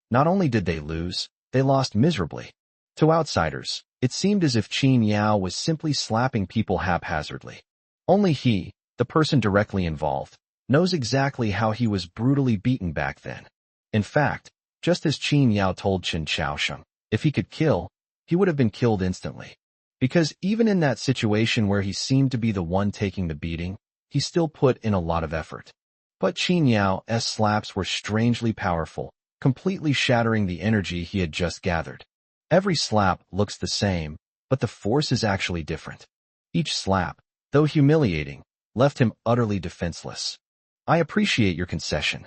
S1: Not only did they lose, they lost miserably. To outsiders, it seemed as if Qin Yao was simply slapping people haphazardly. Only he, the person directly involved, knows exactly how he was brutally beaten back then. In fact, just as Qin Yao told Chen Xiaosheng, if he could kill, he would have been killed instantly. Because even in that situation where he seemed to be the one taking the beating, he still put in a lot of effort. But Qin Yao's slaps were strangely powerful, completely shattering the energy he had just gathered. Every slap looks the same, but the force is actually different. Each slap, though humiliating, left him utterly defenseless. I appreciate your concession.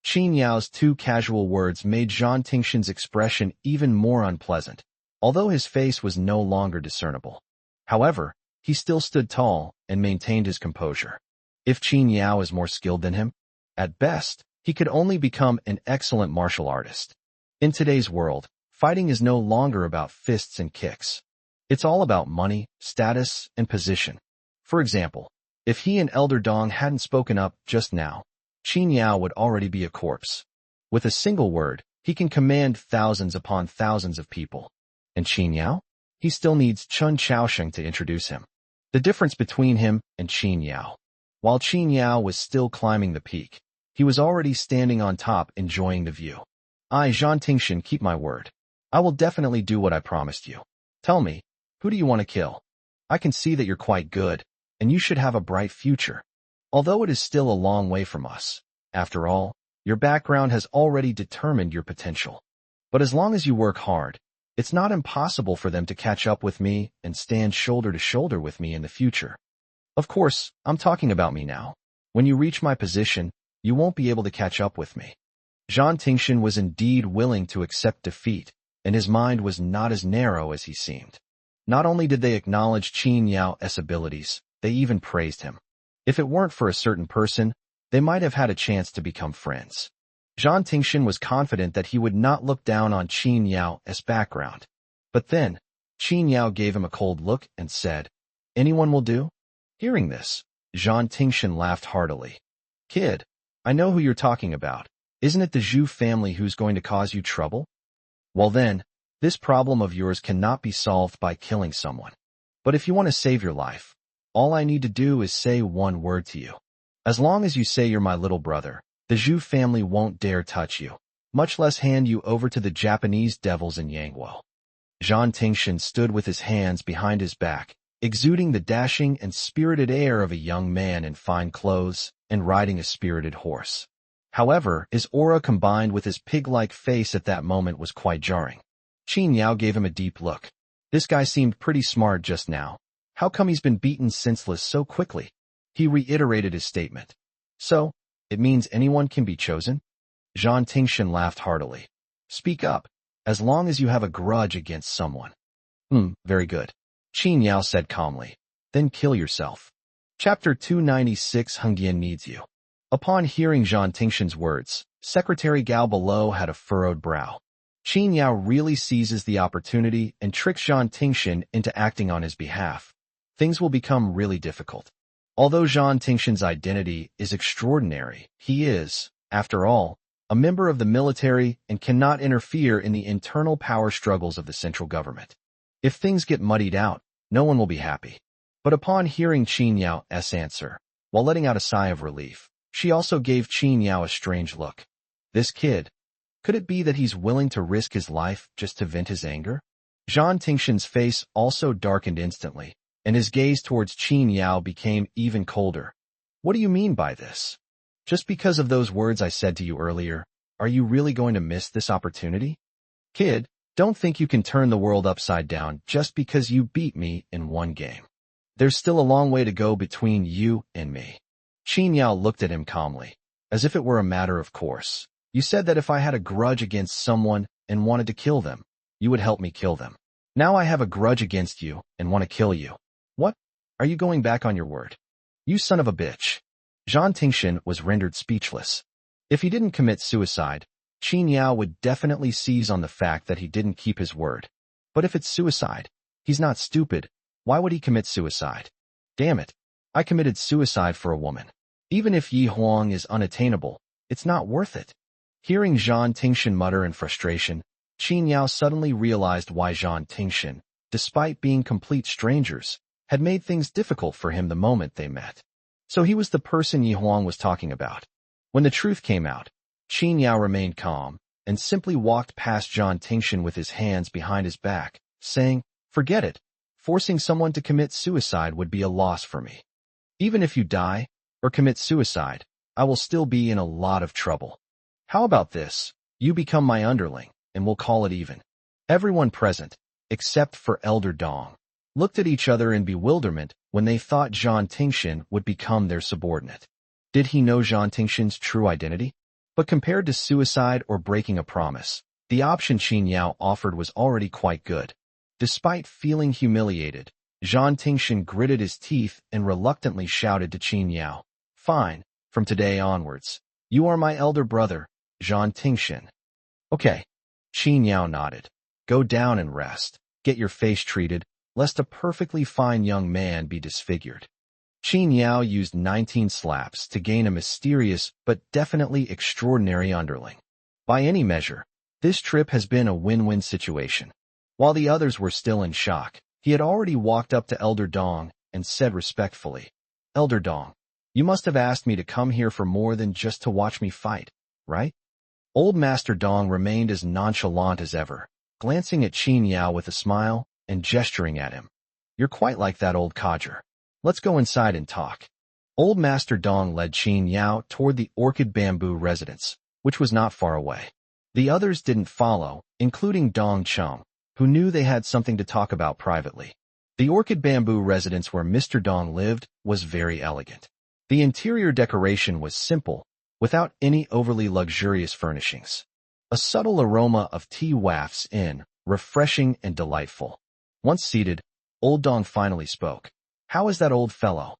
S1: Qin Yao's two casual words made Zhang Tingshan's expression even more unpleasant, although his face was no longer discernible. However, he still stood tall and maintained his composure. If Qin Yao is more skilled than him, at best, he could only become an excellent martial artist. In today's world, fighting is no longer about fists and kicks. It's all about money, status, and position. For example, if he and Elder Dong hadn't spoken up just now, Qin Yao would already be a corpse. With a single word, he can command thousands upon thousands of people. And Qin Yao? He still needs Chen Xiaosheng to introduce him. The difference between him and Qin Yao. While Qin Yao was still climbing the peak, he was already standing on top enjoying the view. I, Zhang Tingshan, keep my word. I will definitely do what I promised you. Tell me, who do you want to kill? I can see that you're quite good, and you should have a bright future. Although it is still a long way from us. After all, your background has already determined your potential. But as long as you work hard, it's not impossible for them to catch up with me and stand shoulder to shoulder with me in the future. Of course, I'm talking about me now. When you reach my position, you won't be able to catch up with me. Zhang Tingshan was indeed willing to accept defeat, and his mind was not as narrow as he seemed. Not only did they acknowledge Qin Yao's abilities, they even praised him. If it weren't for a certain person, they might have had a chance to become friends. Zhang Tingshan was confident that he would not look down on Qin Yao as background. But then, Qin Yao gave him a cold look and said, "Anyone will do?" Hearing this, Zhang Tingshan laughed heartily. "Kid, I know who you're talking about. Isn't it the Zhu family who's going to cause you trouble? Well then, this problem of yours cannot be solved by killing someone. But if you want to save your life, all I need to do is say one word to you. As long as you say you're my little brother, the Zhu family won't dare touch you, much less hand you over to the Japanese devils in Yangwo." Zhang Tingshan stood with his hands behind his back, exuding the dashing and spirited air of a young man in fine clothes and riding a spirited horse. However, his aura combined with his pig-like face at that moment was quite jarring. Qin Yao gave him a deep look. This guy seemed pretty smart just now. How come he's been beaten senseless so quickly? He reiterated his statement. "So, it means anyone can be chosen?" Zhang Tingshan laughed heartily. "Speak up, as long as you have a grudge against someone." Very good," Qin Yao said calmly. "Then kill yourself." Chapter 296 Hengyan needs you. Upon hearing Zhang Tingshan's words, Secretary Gao below had a furrowed brow. Qin Yao really seizes the opportunity and tricks Zhang Tingshan into acting on his behalf. Things will become really difficult. Although Zhang Tingshan's identity is extraordinary, he is, after all, a member of the military and cannot interfere in the internal power struggles of the central government. If things get muddied out, no one will be happy. But upon hearing Qin Yao's answer, while letting out a sigh of relief, she also gave Qin Yao a strange look. This kid, could it be that he's willing to risk his life just to vent his anger? Zhang Tingshan's face also darkened instantly, and his gaze towards Qin Yao became even colder. "What do you mean by this? Just because of those words I said to you earlier, are you really going to miss this opportunity? Kid, don't think you can turn the world upside down just because you beat me in one game. There's still a long way to go between you and me." Qin Yao looked at him calmly, as if it were a matter of course. "You said that if I had a grudge against someone and wanted to kill them, you would help me kill them. Now I have a grudge against you and want to kill you. What? Are you going back on your word? You son of a bitch." Zhang Tingshan was rendered speechless. If he didn't commit suicide, Qin Yao would definitely seize on the fact that he didn't keep his word. But if it's suicide, he's not stupid. Why would he commit suicide? Damn it, I committed suicide for a woman. Even if Yi Huang is unattainable, it's not worth it. Hearing Zhang Tingshan mutter in frustration, Qin Yao suddenly realized why Zhang Tingshan, despite being complete strangers, had made things difficult for him the moment they met. So he was the person Yi Huang was talking about. When the truth came out, Qin Yao remained calm and simply walked past Zhang Tingshan with his hands behind his back, saying, "Forget it. Forcing someone to commit suicide would be a loss for me. Even if you die or commit suicide, I will still be in a lot of trouble. How about this? You become my underling, and we'll call it even." Everyone present, except for Elder Dong, looked at each other in bewilderment when they thought Zhang Tingshan would become their subordinate. Did he know Zhang Tingshan's true identity? But compared to suicide or breaking a promise, the option Qin Yao offered was already quite good. Despite feeling humiliated, Zhang Tingshan gritted his teeth and reluctantly shouted to Qin Yao, "Fine, from today onwards, you are my elder brother, Zhang Tingshan." "Okay." Qin Yao nodded. "Go down and rest. Get your face treated, lest a perfectly fine young man be disfigured." Qin Yao used 19 slaps to gain a mysterious but definitely extraordinary underling. By any measure, this trip has been a win-win situation. While the others were still in shock, he had already walked up to Elder Dong and said respectfully, "Elder Dong, you must have asked me to come here for more than just to watch me fight, right?" Old Master Dong remained as nonchalant as ever, glancing at Qin Yao with a smile and gesturing at him. "You're quite like that old codger. Let's go inside and talk." Old Master Dong led Qin Yao toward the Orchid Bamboo residence, which was not far away. The others didn't follow, including Dong Chung, who knew they had something to talk about privately. The Orchid Bamboo residence where Mr. Dong lived was very elegant. The interior decoration was simple, without any overly luxurious furnishings. A subtle aroma of tea wafts in, refreshing and delightful. Once seated, Old Dong finally spoke. How is that old fellow?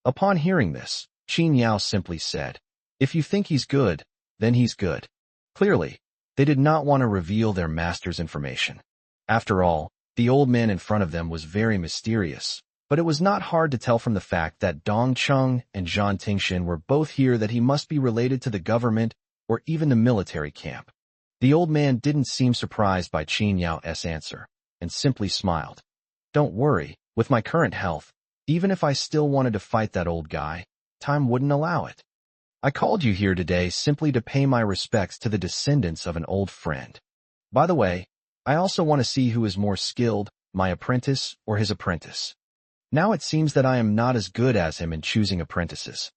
S1: Upon hearing this, Qin Yao simply said, if you think he's good, then he's good. Clearly, they did not want to reveal their master's information. After all, the old man in front of them was very mysterious, but it was not hard to tell from the fact that Dong Cheng and Zhang Tingshin were both here that he must be related to the government or even the military camp. The old man didn't seem surprised by Qin Yao's answer, and simply smiled. Don't worry, with my current health, even if I still wanted to fight that old guy, time wouldn't allow it. I called you here today simply to pay my respects to the descendants of an old friend. By the way, I also want to see who is more skilled, my apprentice or his apprentice. Now it seems that I am not as good as him in choosing apprentices.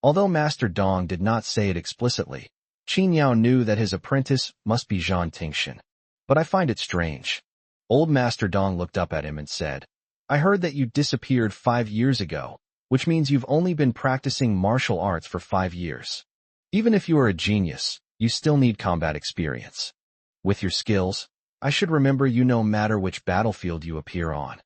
S1: Although Master Dong did not say it explicitly, Qin Yao knew that his apprentice must be Zhang Tingshin. But I find it strange. Old Master Dong looked up at him and said, I heard that you disappeared 5 years ago, which means you've only been practicing martial arts for 5 years. Even if you are a genius, you still need combat experience. With your skills, I should remember you no matter which battlefield you appear on.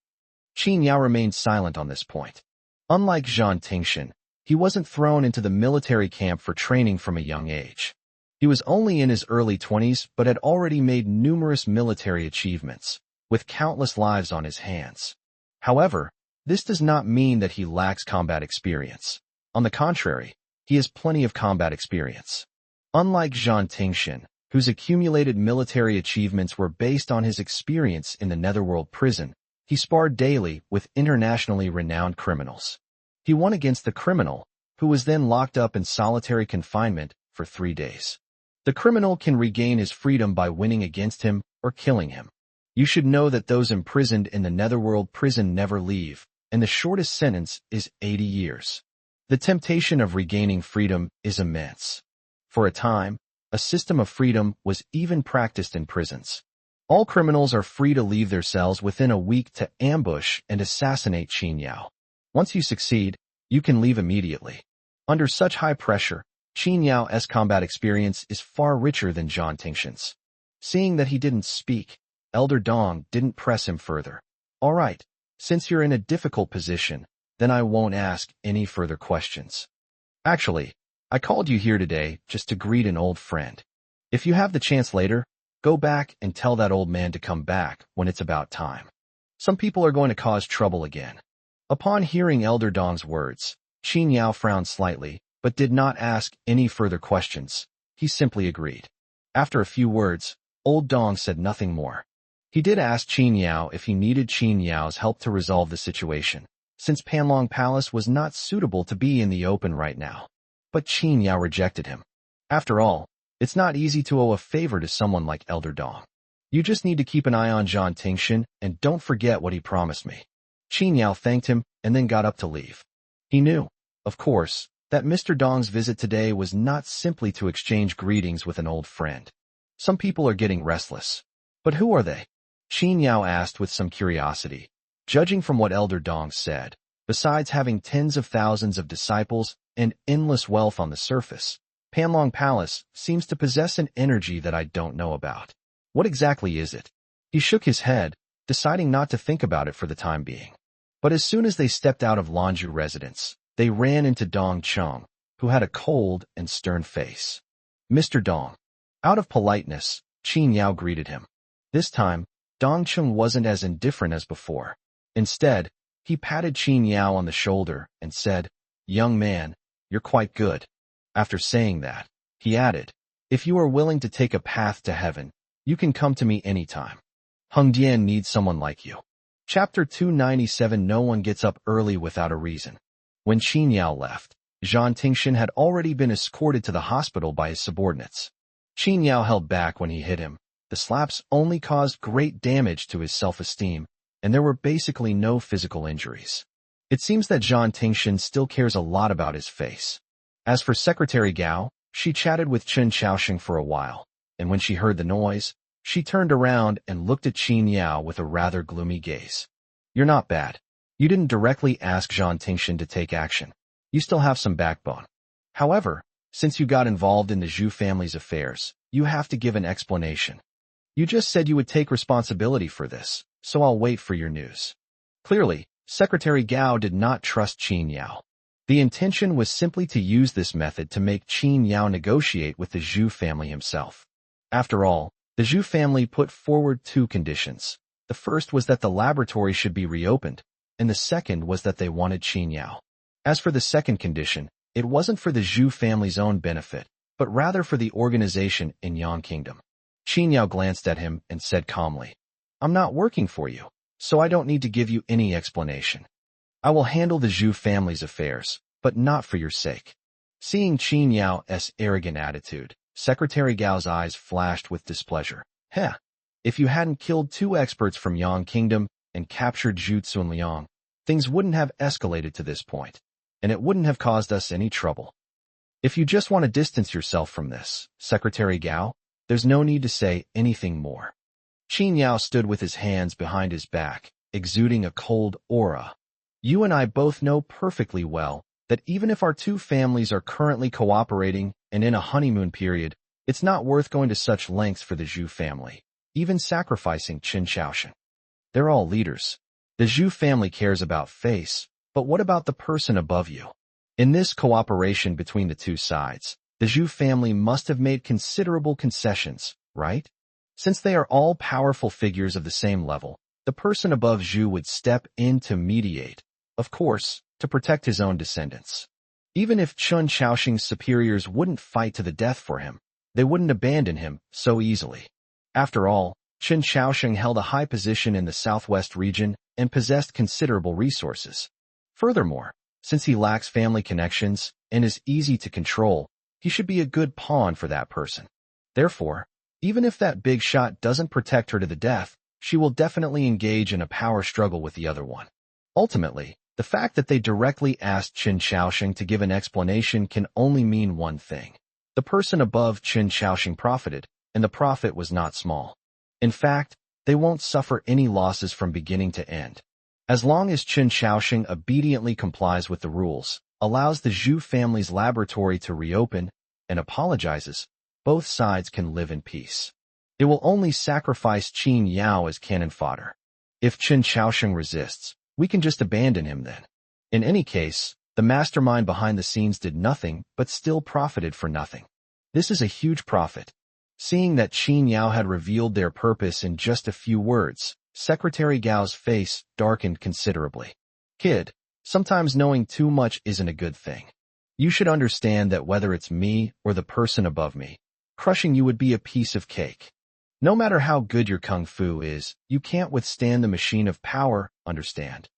S1: Qin Yao remained silent on this point. Unlike Zhang Tingshin, he wasn't thrown into the military camp for training from a young age. He was only in his early 20s but had already made numerous military achievements, with countless lives on his hands. However, this does not mean that he lacks combat experience. On the contrary, he has plenty of combat experience. Unlike Zhang Tingshin, whose accumulated military achievements were based on his experience in the Netherworld prison, he sparred daily with internationally renowned criminals. He won against the criminal, who was then locked up in solitary confinement for 3 days. The criminal can regain his freedom by winning against him or killing him. You should know that those imprisoned in the Netherworld prison never leave, and the shortest sentence is 80 years. The temptation of regaining freedom is immense. For a time, a system of freedom was even practiced in prisons. All criminals are free to leave their cells within a week to ambush and assassinate Qin Yao. Once you succeed, you can leave immediately. Under such high pressure, Qin Yao's combat experience is far richer than Zhang Tingshin's. Seeing that he didn't speak, Elder Dong didn't press him further. All right, since you're in a difficult position, then I won't ask any further questions. Actually, I called you here today just to greet an old friend. If you have the chance later, go back and tell that old man to come back when it's about time. Some people are going to cause trouble again. Upon hearing Elder Dong's words, Qin Yao frowned slightly, but did not ask any further questions. He simply agreed. After a few words, Old Dong said nothing more. He did ask Qin Yao if he needed Qin Yao's help to resolve the situation, since Panlong Palace was not suitable to be in the open right now. But Qin Yao rejected him. After all, it's not easy to owe a favor to someone like Elder Dong. You just need to keep an eye on Zhang Tingshin and don't forget what he promised me. Qin Yao thanked him and then got up to leave. He knew, of course, that Mr. Dong's visit today was not simply to exchange greetings with an old friend. Some people are getting restless. But who are they? Qin Yao asked with some curiosity. Judging from what Elder Dong said, besides having tens of thousands of disciples and endless wealth on the surface, Panlong Palace seems to possess an energy that I don't know about. What exactly is it? He shook his head, deciding not to think about it for the time being. But as soon as they stepped out of Lanju residence, they ran into Dong Cheng, who had a cold and stern face. Mr. Dong. Out of politeness, Qin Yao greeted him. This time, Dong Cheng wasn't as indifferent as before. Instead, he patted Qin Yao on the shoulder and said, Young man, you're quite good. After saying that, he added, If you are willing to take a path to heaven, you can come to me anytime. Hengdian needs someone like you. Chapter 297 No one gets up early without a reason. When Qin Yao left, Zhang Tingshin had already been escorted to the hospital by his subordinates. Qin Yao held back when he hit him. The slaps only caused great damage to his self-esteem, and there were basically no physical injuries. It seems that Zhang Tingshin still cares a lot about his face. As for Secretary Gao, she chatted with Chen Xiaoxing for a while, and when she heard the noise, she turned around and looked at Qin Yao with a rather gloomy gaze. You're not bad. You didn't directly ask Zhang Tingshin to take action. You still have some backbone. However, since you got involved in the Zhu family's affairs, you have to give an explanation. You just said you would take responsibility for this, so I'll wait for your news. Clearly, Secretary Gao did not trust Qin Yao. The intention was simply to use this method to make Qin Yao negotiate with the Zhu family himself. After all, the Zhu family put forward two conditions. The first was that the laboratory should be reopened, and the second was that they wanted Qin Yao. As for the second condition, it wasn't for the Zhu family's own benefit, but rather for the organization in Yang Kingdom. Qin Yao glanced at him and said calmly, "I'm not working for you, so I don't need to give you any explanation. I will handle the Zhu family's affairs, but not for your sake." Seeing Qin Yao's arrogant attitude, Secretary Gao's eyes flashed with displeasure. Heh! If you hadn't killed two experts from Yang Kingdom and captured Zhu Cunliang, things wouldn't have escalated to this point, and it wouldn't have caused us any trouble. If you just want to distance yourself from this, Secretary Gao, there's no need to say anything more. Qin Yao stood with his hands behind his back, exuding a cold aura. You and I both know perfectly well that even if our two families are currently cooperating and in a honeymoon period, it's not worth going to such lengths for the Zhu family, even sacrificing Qin Shaoxing. They're all leaders. The Zhu family cares about face, but what about the person above you? In this cooperation between the two sides, the Zhu family must have made considerable concessions, right? Since they are all powerful figures of the same level, the person above Zhu would step in to mediate, of course, to protect his own descendants. Even if Qin Shaoxing's superiors wouldn't fight to the death for him, they wouldn't abandon him so easily. After all, Qin Shaoxing held a high position in the southwest region and possessed considerable resources. Furthermore, since he lacks family connections and is easy to control, he should be a good pawn for that person. Therefore, even if that big shot doesn't protect her to the death, she will definitely engage in a power struggle with the other one. Ultimately, the fact that they directly asked Qin Shaoxing to give an explanation can only mean one thing. The person above Qin Shaoxing profited, and the profit was not small. In fact, they won't suffer any losses from beginning to end. As long as Qin Shaoxing obediently complies with the rules, allows the Zhu family's laboratory to reopen, and apologizes, both sides can live in peace. It will only sacrifice Qin Yao as cannon fodder. If Qin Shaoxing resists, we can just abandon him then. In any case, the mastermind behind the scenes did nothing but still profited for nothing. This is a huge profit. Seeing that Qin Yao had revealed their purpose in just a few words, Secretary Gao's face darkened considerably. Kid, sometimes knowing too much isn't a good thing. You should understand that whether it's me or the person above me, crushing you would be a piece of cake. No matter how good your kung fu is, you can't withstand the machine of power, understand?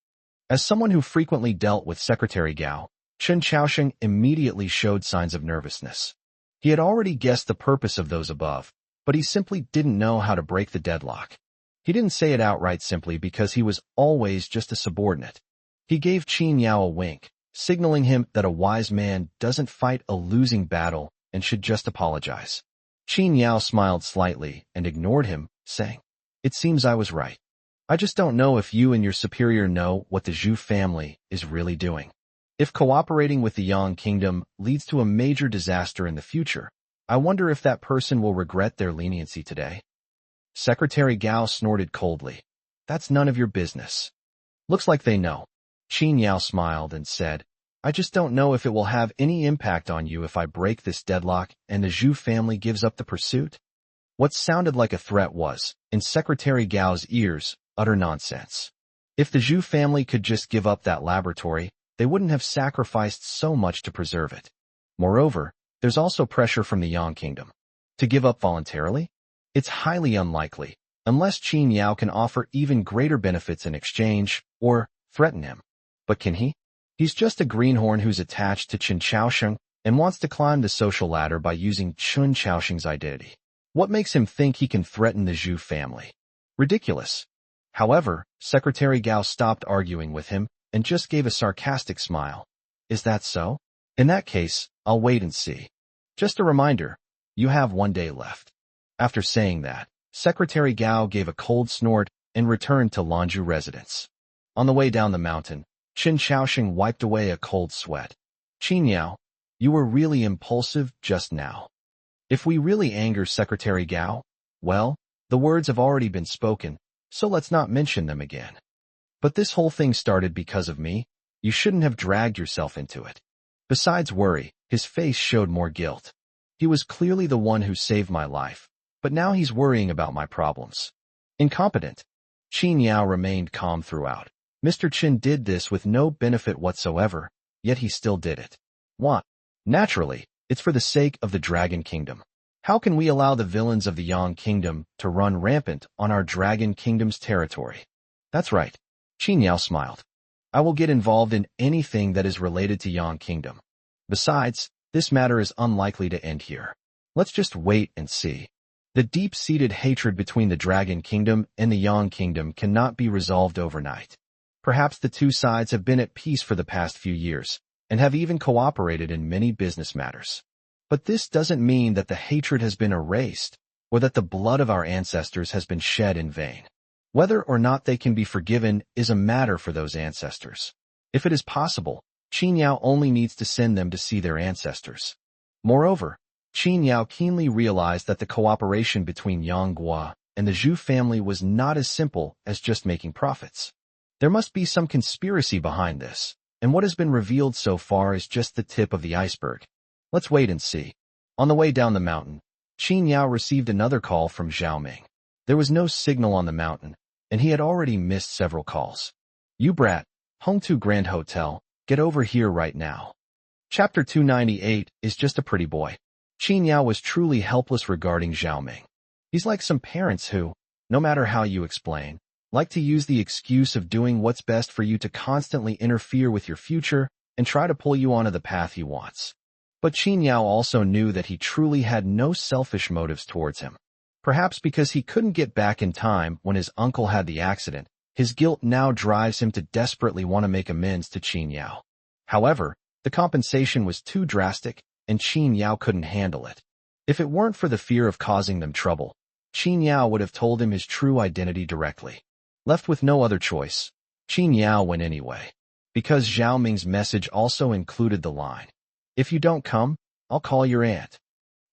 S1: As someone who frequently dealt with Secretary Gao, Qin Shaoxing immediately showed signs of nervousness. He had already guessed the purpose of those above, but he simply didn't know how to break the deadlock. He didn't say it outright simply because he was always just a subordinate. He gave Qin Yao a wink, signaling him that a wise man doesn't fight a losing battle and should just apologize. Qin Yao smiled slightly and ignored him, saying, "It seems I was right. I just don't know if you and your superior know what the Zhu family is really doing. If cooperating with the Yang Kingdom leads to a major disaster in the future, I wonder if that person will regret their leniency today." Secretary Gao snorted coldly. "That's none of your business." "Looks like they know." Qin Yao smiled and said, "I just don't know if it will have any impact on you if I break this deadlock and the Zhu family gives up the pursuit." What sounded like a threat was, in Secretary Gao's ears, utter nonsense. If the Zhu family could just give up that laboratory, they wouldn't have sacrificed so much to preserve it. Moreover, there's also pressure from the Yang Kingdom. To give up voluntarily? It's highly unlikely, unless Qin Yao can offer even greater benefits in exchange, or threaten him. But can he? He's just a greenhorn who's attached to Qin Shaoxing and wants to climb the social ladder by using Qin Shaoxing's identity. What makes him think he can threaten the Zhu family? Ridiculous. However, Secretary Gao stopped arguing with him and just gave a sarcastic smile. "Is that so? In that case, I'll wait and see. Just a reminder, you have 1 day left." After saying that, Secretary Gao gave a cold snort and returned to Lanzhou residence. On the way down the mountain, Qin Shaoxing wiped away a cold sweat. "Qin Yao, you were really impulsive just now. If we really anger Secretary Gao, well, the words have already been spoken, so let's not mention them again." But this whole thing started because of me. You shouldn't have dragged yourself into it. Besides worry, his face showed more guilt. He was clearly the one who saved my life, but now he's worrying about my problems. Incompetent. Qin Yao remained calm throughout. Mr. Qin did this with no benefit whatsoever, yet he still did it. What? Naturally, it's for the sake of the Dragon Kingdom. How can we allow the villains of the Yang Kingdom to run rampant on our Dragon Kingdom's territory? That's right. Qin Yao smiled. I will get involved in anything that is related to Yang Kingdom. Besides, this matter is unlikely to end here. Let's just wait and see. The deep-seated hatred between the Dragon Kingdom and the Yang Kingdom cannot be resolved overnight. Perhaps the two sides have been at peace for the past few years, and have even cooperated in many business matters. But this doesn't mean that the hatred has been erased, or that the blood of our ancestors has been shed in vain. Whether or not they can be forgiven is a matter for those ancestors. If it is possible, Qin Yao only needs to send them to see their ancestors. Moreover, Qin Yao keenly realized that the cooperation between Yang Guo and the Zhu family was not as simple as just making profits. There must be some conspiracy behind this, and what has been revealed so far is just the tip of the iceberg. Let's wait and see. On the way down the mountain, Qin Yao received another call from Zhao Ming. There was no signal on the mountain, and he had already missed several calls. You brat, Hongtu Grand Hotel, get over here right now. Chapter 298 is just a pretty boy. Qin Yao was truly helpless regarding Zhao Ming. He's like some parents who, no matter how you explain, like to use the excuse of doing what's best for you to constantly interfere with your future and try to pull you onto the path he wants. But Qin Yao also knew that he truly had no selfish motives towards him. Perhaps because he couldn't get back in time when his uncle had the accident, his guilt now drives him to desperately want to make amends to Qin Yao. However, the compensation was too drastic, and Qin Yao couldn't handle it. If it weren't for the fear of causing them trouble, Qin Yao would have told him his true identity directly. Left with no other choice, Qin Yao went anyway, because Zhao Ming's message also included the line, "If you don't come, I'll call your aunt."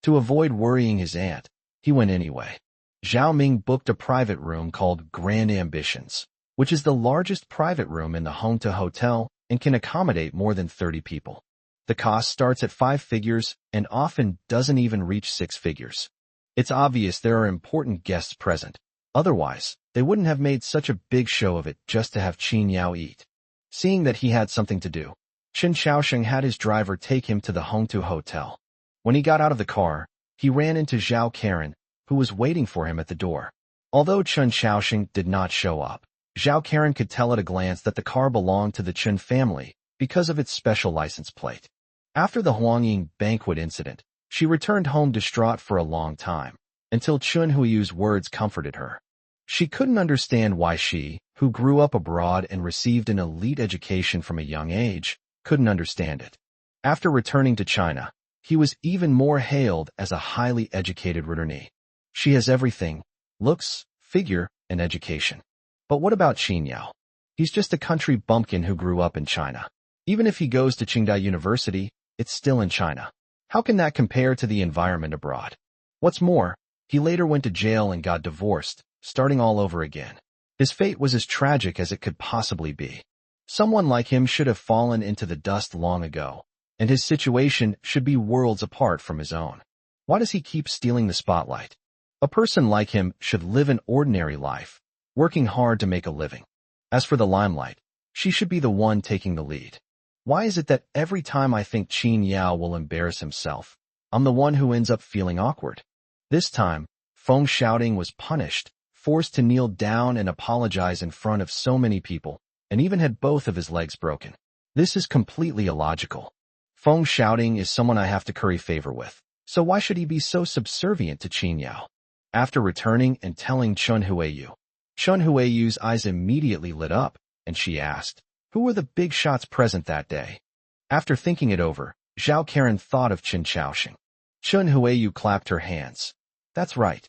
S1: To avoid worrying his aunt, he went anyway. Zhao Ming booked a private room called Grand Ambitions, which is the largest private room in the Hongtu Hotel and can accommodate more than 30 people. The cost starts at 5 figures and often doesn't even reach 6 figures. It's obvious there are important guests present. Otherwise, they wouldn't have made such a big show of it just to have Qin Yao eat. Seeing that he had something to do, Chen Xiaosheng had his driver take him to the Hongtu Hotel. When he got out of the car, he ran into Zhao Karen, who was waiting for him at the door. Although Chen Xiaosheng did not show up, Zhao Karen could tell at a glance that the car belonged to the Chen family because of its special license plate. After the Huangying banquet incident, she returned home distraught for a long time, until Chun Huiyu's words comforted her. She couldn't understand why she, who grew up abroad and received an elite education from a young age, couldn't understand it. After returning to China, he was even more hailed as a highly educated returnee. She has everything: looks, figure, and education. But what about Qin Yao? He's just a country bumpkin who grew up in China. Even if he goes to Qingdao University, it's still in China. How can that compare to the environment abroad? What's more, he later went to jail and got divorced, starting all over again. His fate was as tragic as it could possibly be. Someone like him should have fallen into the dust long ago, and his situation should be worlds apart from his own. Why does he keep stealing the spotlight? A person like him should live an ordinary life, working hard to make a living. As for the limelight, she should be the one taking the lead. Why is it that every time I think Qin Yao will embarrass himself, I'm the one who ends up feeling awkward? This time, Feng Shouting was punished, forced to kneel down and apologize in front of so many people, and even had both of his legs broken. This is completely illogical. Feng Shouting is someone I have to curry favor with, so why should he be so subservient to Qin Yao? After returning and telling Chun Huiyu's eyes immediately lit up, and she asked, "Who were the big shots present that day?" After thinking it over, Zhao Karen thought of Chen Xiaoxing. Chun Huiyu clapped her hands. "That's right."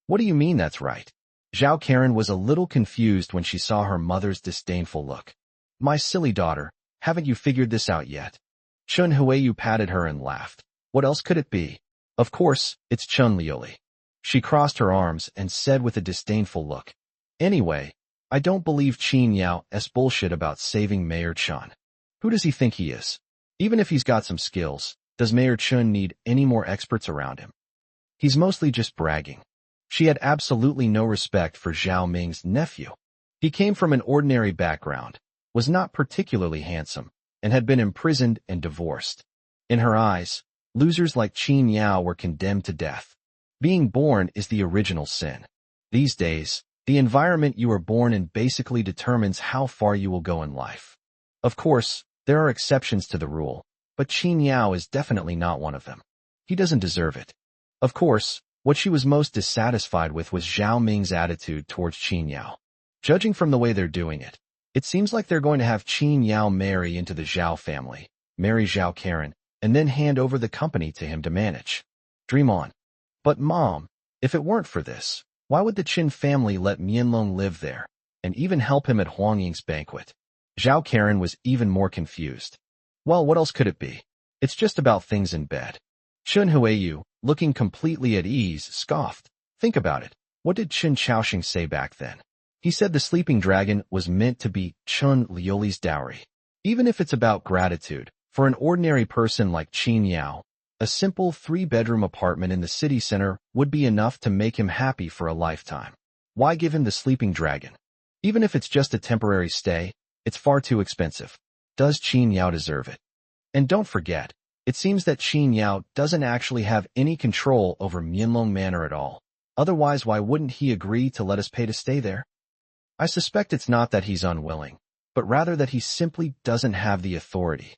S1: "What do you mean that's right?" Zhao Karen was a little confused when she saw her mother's disdainful look. "My silly daughter, haven't you figured this out yet?" Chun Huiyu patted her and laughed. "What else could it be? Of course, it's Chun Liuli." She crossed her arms and said with a disdainful look, "Anyway, I don't believe Qin Yao's bullshit about saving Mayor Chun. Who does he think he is? Even if he's got some skills, does Mayor Chun need any more experts around him? He's mostly just bragging. She had absolutely no respect for Zhao Ming's nephew. He came from an ordinary background, was not particularly handsome, and had been imprisoned and divorced. In her eyes, losers like Qin Yao were condemned to death. Being born is the original sin. These days, the environment you are born in basically determines how far you will go in life. Of course, there are exceptions to the rule, but Qin Yao is definitely not one of them. He doesn't deserve it. Of course, what she was most dissatisfied with was Zhao Ming's attitude towards Qin Yao. Judging from the way they're doing it, it seems like they're going to have Qin Yao marry into the Zhao family, marry Zhao Karen, and then hand over the company to him to manage. Dream on. But Mom, if it weren't for this, why would the Qin family let Mianlong live there, and even help him at Huang Ying's banquet? Zhao Karen was even more confused. Well, what else could it be? It's just about things in bed. Chun Huiyu, looking completely at ease, scoffed. Think about it. What did Chen Chaoxing say back then? He said the sleeping dragon was meant to be Chun Liuli's dowry. Even if it's about gratitude, for an ordinary person like Qin Yao, a simple 3-bedroom apartment in the city center would be enough to make him happy for a lifetime. Why give him the sleeping dragon? Even if it's just a temporary stay, it's far too expensive. Does Qin Yao deserve it? And don't forget, it seems that Qin Yao doesn't actually have any control over Mianlong Manor at all. Otherwise, why wouldn't he agree to let us pay to stay there? I suspect it's not that he's unwilling, but rather that he simply doesn't have the authority.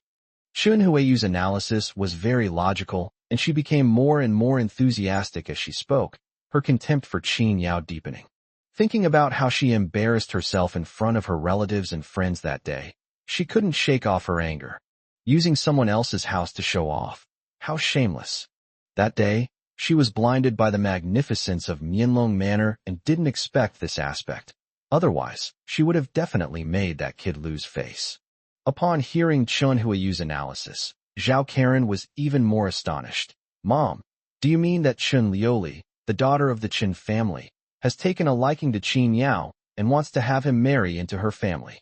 S1: Chun Huiyu's analysis was very logical, and she became more and more enthusiastic as she spoke, her contempt for Qin Yao deepening. Thinking about how she embarrassed herself in front of her relatives and friends that day, she couldn't shake off her anger. Using someone else's house to show off. How shameless. That day, she was blinded by the magnificence of Mianlong Manor and didn't expect this aspect. Otherwise, she would have definitely made that kid lose face. Upon hearing Chun Huiyu's analysis, Zhao Karen was even more astonished. Mom, do you mean that Chun Liuli, the daughter of the Qin family, has taken a liking to Qin Yao and wants to have him marry into her family?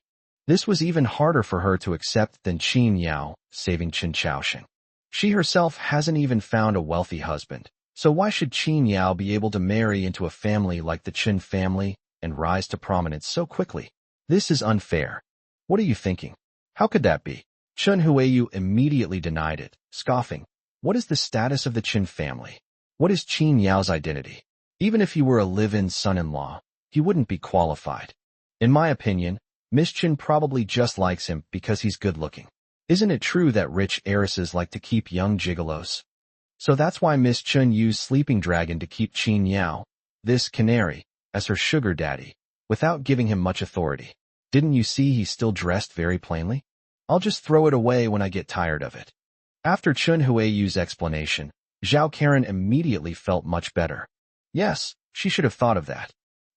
S1: This was even harder for her to accept than Qin Yao saving Chen Chaoxing. She herself hasn't even found a wealthy husband, so why should Qin Yao be able to marry into a family like the Qin family and rise to prominence so quickly? This is unfair. What are you thinking? How could that be? Chun Huiyu immediately denied it, scoffing. What is the status of the Qin family? What is Qin Yao's identity? Even if he were a live-in son-in-law, he wouldn't be qualified. In my opinion, Miss Qin probably just likes him because he's good-looking. Isn't it true that rich heiresses like to keep young gigolos? So that's why Miss Qin used Sleeping Dragon to keep Qin Yao, this canary, as her sugar daddy, without giving him much authority. Didn't you see he's still dressed very plainly? I'll just throw it away when I get tired of it. After Chun Huiyu's explanation, Zhao Karen immediately felt much better. Yes, she should have thought of that.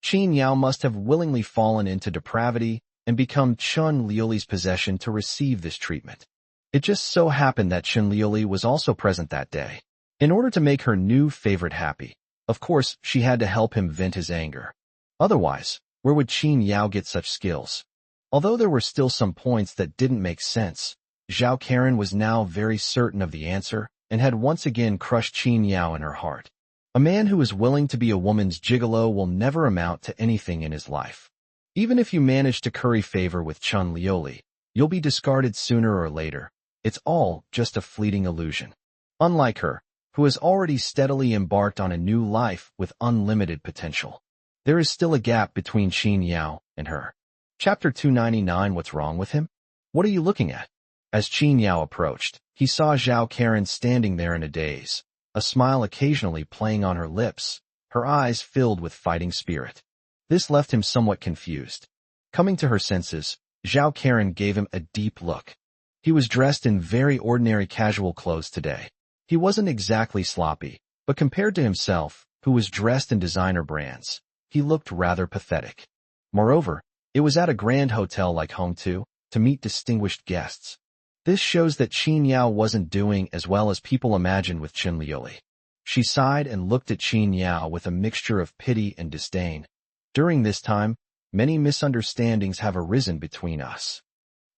S1: Qin Yao must have willingly fallen into depravity and become Chun Liuli's possession to receive this treatment. It just so happened that Chun Liuli was also present that day. In order to make her new favorite happy, of course, she had to help him vent his anger. Otherwise, where would Qin Yao get such skills? Although there were still some points that didn't make sense, Zhao Karen was now very certain of the answer and had once again crushed Qin Yao in her heart. A man who is willing to be a woman's gigolo will never amount to anything in his life. Even if you manage to curry favor with Chun Liuli, you'll be discarded sooner or later. It's all just a fleeting illusion. Unlike her, who has already steadily embarked on a new life with unlimited potential. There is still a gap between Qin Yao and her. Chapter 299. What's wrong with him? What are you looking at? As Qin Yao approached, he saw Zhao Karen standing there in a daze, a smile occasionally playing on her lips, her eyes filled with fighting spirit. This left him somewhat confused. Coming to her senses, Zhao Karen gave him a deep look. He was dressed in very ordinary casual clothes today. He wasn't exactly sloppy, but compared to himself, who was dressed in designer brands, he looked rather pathetic. Moreover, it was at a grand hotel like home to meet distinguished guests. This shows that Qin Yao wasn't doing as well as people imagined with Qin Liuli. She sighed and looked at Qin Yao with a mixture of pity and disdain. During this time, many misunderstandings have arisen between us.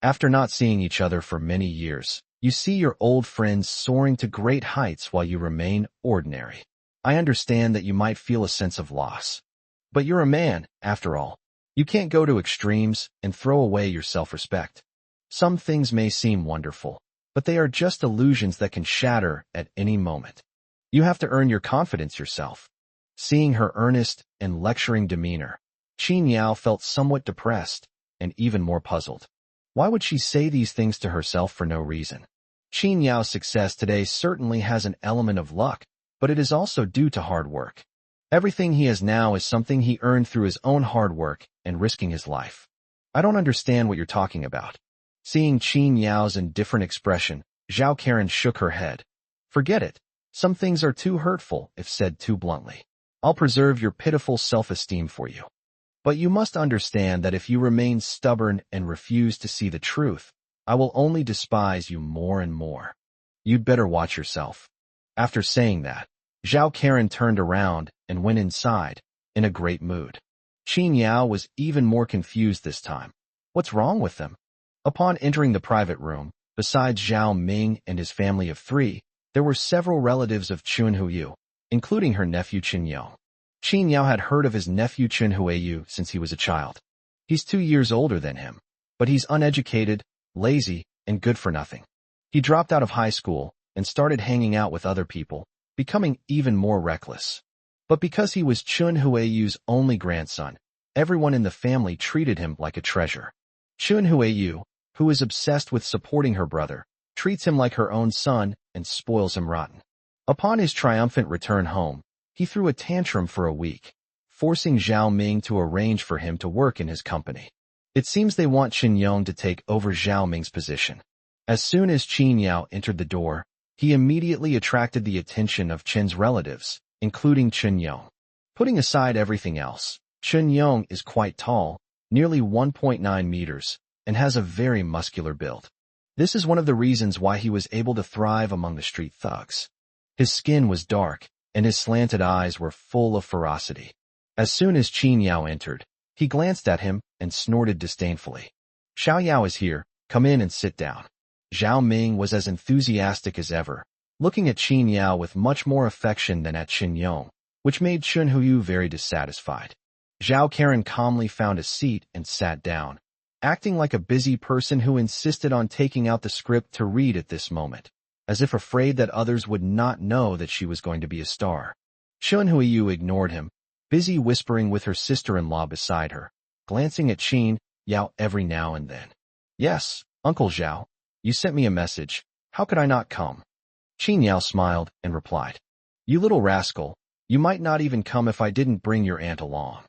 S1: After not seeing each other for many years, you see your old friends soaring to great heights while you remain ordinary. I understand that you might feel a sense of loss. But you're a man, after all. You can't go to extremes and throw away your self-respect. Some things may seem wonderful, but they are just illusions that can shatter at any moment. You have to earn your confidence yourself. Seeing her earnest and lecturing demeanor, Qin Yao felt somewhat depressed and even more puzzled. Why would she say these things to herself for no reason? Qin Yao's success today certainly has an element of luck, but it is also due to hard work. Everything he has now is something he earned through his own hard work and risking his life. I don't understand what you're talking about. Seeing Qin Yao's indifferent expression, Zhao Karen shook her head. Forget it. Some things are too hurtful if said too bluntly. I'll preserve your pitiful self-esteem for you. But you must understand that if you remain stubborn and refuse to see the truth, I will only despise you more and more. You'd better watch yourself. After saying that, Zhao Karen turned around and went inside, in a great mood. Qin Yao was even more confused this time. What's wrong with them? Upon entering the private room, besides Zhao Ming and his family of 3, there were several relatives of Chun Huiyu, including her nephew Qin Yao. Qin Yao had heard of his nephew Chun Huiyu since he was a child. He's 2 years older than him, but he's uneducated, lazy, and good for nothing. He dropped out of high school and started hanging out with other people, becoming even more reckless. But because he was Chun Huiyu's only grandson, everyone in the family treated him like a treasure. Chun Huiyu, who is obsessed with supporting her brother, treats him like her own son and spoils him rotten. Upon his triumphant return home, he threw a tantrum for a week, forcing Zhao Ming to arrange for him to work in his company. It seems they want Qin Yong to take over Zhao Ming's position. As soon as Qin Yao entered the door, he immediately attracted the attention of Qin's relatives, including Qin Yong. Putting aside everything else, Qin Yong is quite tall, nearly 1.9 meters, and has a very muscular build. This is one of the reasons why he was able to thrive among the street thugs. His skin was dark, and his slanted eyes were full of ferocity. As soon as Qin Yao entered, he glanced at him and snorted disdainfully. Xiao Yao is here, come in and sit down. Zhao Ming was as enthusiastic as ever, looking at Qin Yao with much more affection than at Qin Yong, which made Chun Huiyu very dissatisfied. Zhao Karen calmly found a seat and sat down, acting like a busy person who insisted on taking out the script to read at this moment, as if afraid that others would not know that she was going to be a star. Chun Huiyu ignored him, busy whispering with her sister-in-law beside her, glancing at Qin Yao every now and then. Yes, Uncle Zhao, you sent me a message. How could I not come? Qin Yao smiled and replied, You little rascal, you might not even come if I didn't bring your aunt along.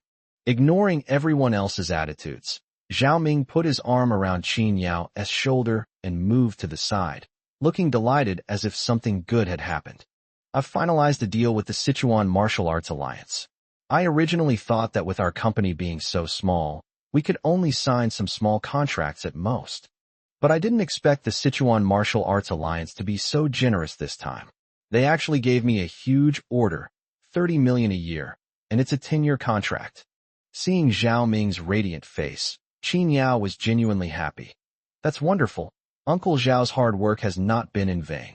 S1: Ignoring everyone else's attitudes, Zhao Ming put his arm around Qin Yao's shoulder and moved to the side, looking delighted as if something good had happened. I've finalized a deal with the Sichuan Martial Arts Alliance. I originally thought that with our company being so small, we could only sign some small contracts at most. But I didn't expect the Sichuan Martial Arts Alliance to be so generous this time. They actually gave me a huge order, 30 million a year, and it's a 10-year contract. Seeing Zhao Ming's radiant face, Qin Yao was genuinely happy. That's wonderful. Uncle Zhao's hard work has not been in vain.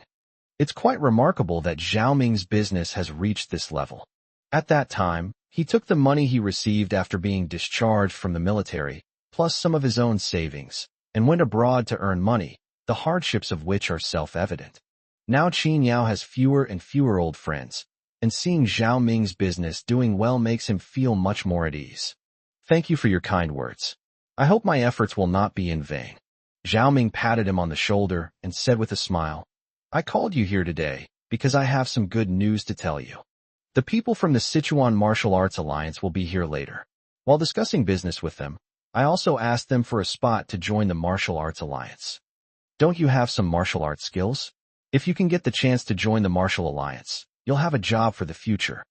S1: It's quite remarkable that Zhao Ming's business has reached this level. At that time, he took the money he received after being discharged from the military, plus some of his own savings, and went abroad to earn money, the hardships of which are self-evident. Now Qin Yao has fewer and fewer old friends, and seeing Zhao Ming's business doing well makes him feel much more at ease. Thank you for your kind words. I hope my efforts will not be in vain. Zhao Ming patted him on the shoulder and said with a smile, I called you here today because I have some good news to tell you. The people from the Sichuan Martial Arts Alliance will be here later. While discussing business with them, I also asked them for a spot to join the Martial Arts Alliance. Don't you have some martial arts skills? If you can get the chance to join the Martial Alliance, you'll have a job for the future.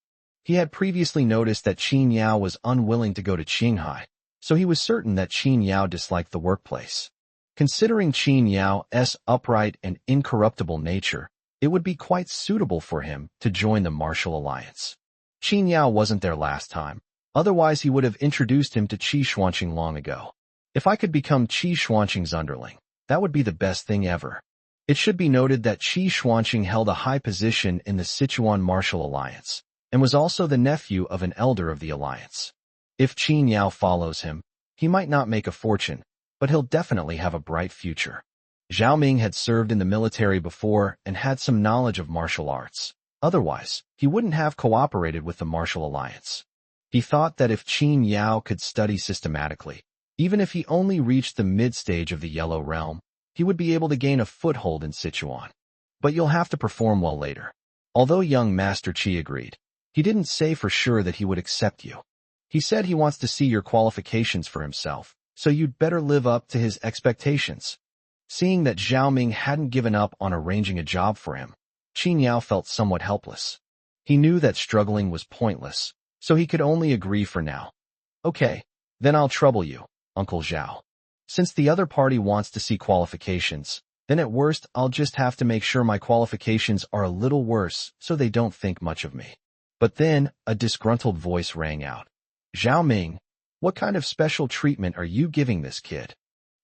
S1: He had previously noticed that Qin Yao was unwilling to go to Qinghai, so he was certain that Qin Yao disliked the workplace. Considering Qin Yao's upright and incorruptible nature, it would be quite suitable for him to join the Martial Alliance. Qin Yao wasn't there last time, Otherwise, he would have introduced him to Qi Xuanqing long ago. If I could become Qi Xuanqing's underling, that would be the best thing ever. It should be noted that Qi Xuanqing held a high position in the Sichuan martial alliance, and was also the nephew of an elder of the alliance. If Qin Yao follows him, he might not make a fortune, but he'll definitely have a bright future. Zhao Ming had served in the military before and had some knowledge of martial arts. Otherwise, he wouldn't have cooperated with the martial alliance. He thought that if Qin Yao could study systematically, even if he only reached the mid-stage of the Yellow Realm, he would be able to gain a foothold in Sichuan. But you'll have to perform well later. Although young Master Qi agreed, he didn't say for sure that he would accept you. He said he wants to see your qualifications for himself, so you'd better live up to his expectations. Seeing that Zhao Ming hadn't given up on arranging a job for him, Qin Yao felt somewhat helpless. He knew that struggling was pointless, so he could only agree for now. Okay, then I'll trouble you, Uncle Zhao. Since the other party wants to see qualifications, then at worst I'll just have to make sure my qualifications are a little worse so they don't think much of me. But then, a disgruntled voice rang out. Zhao Ming, what kind of special treatment are you giving this kid?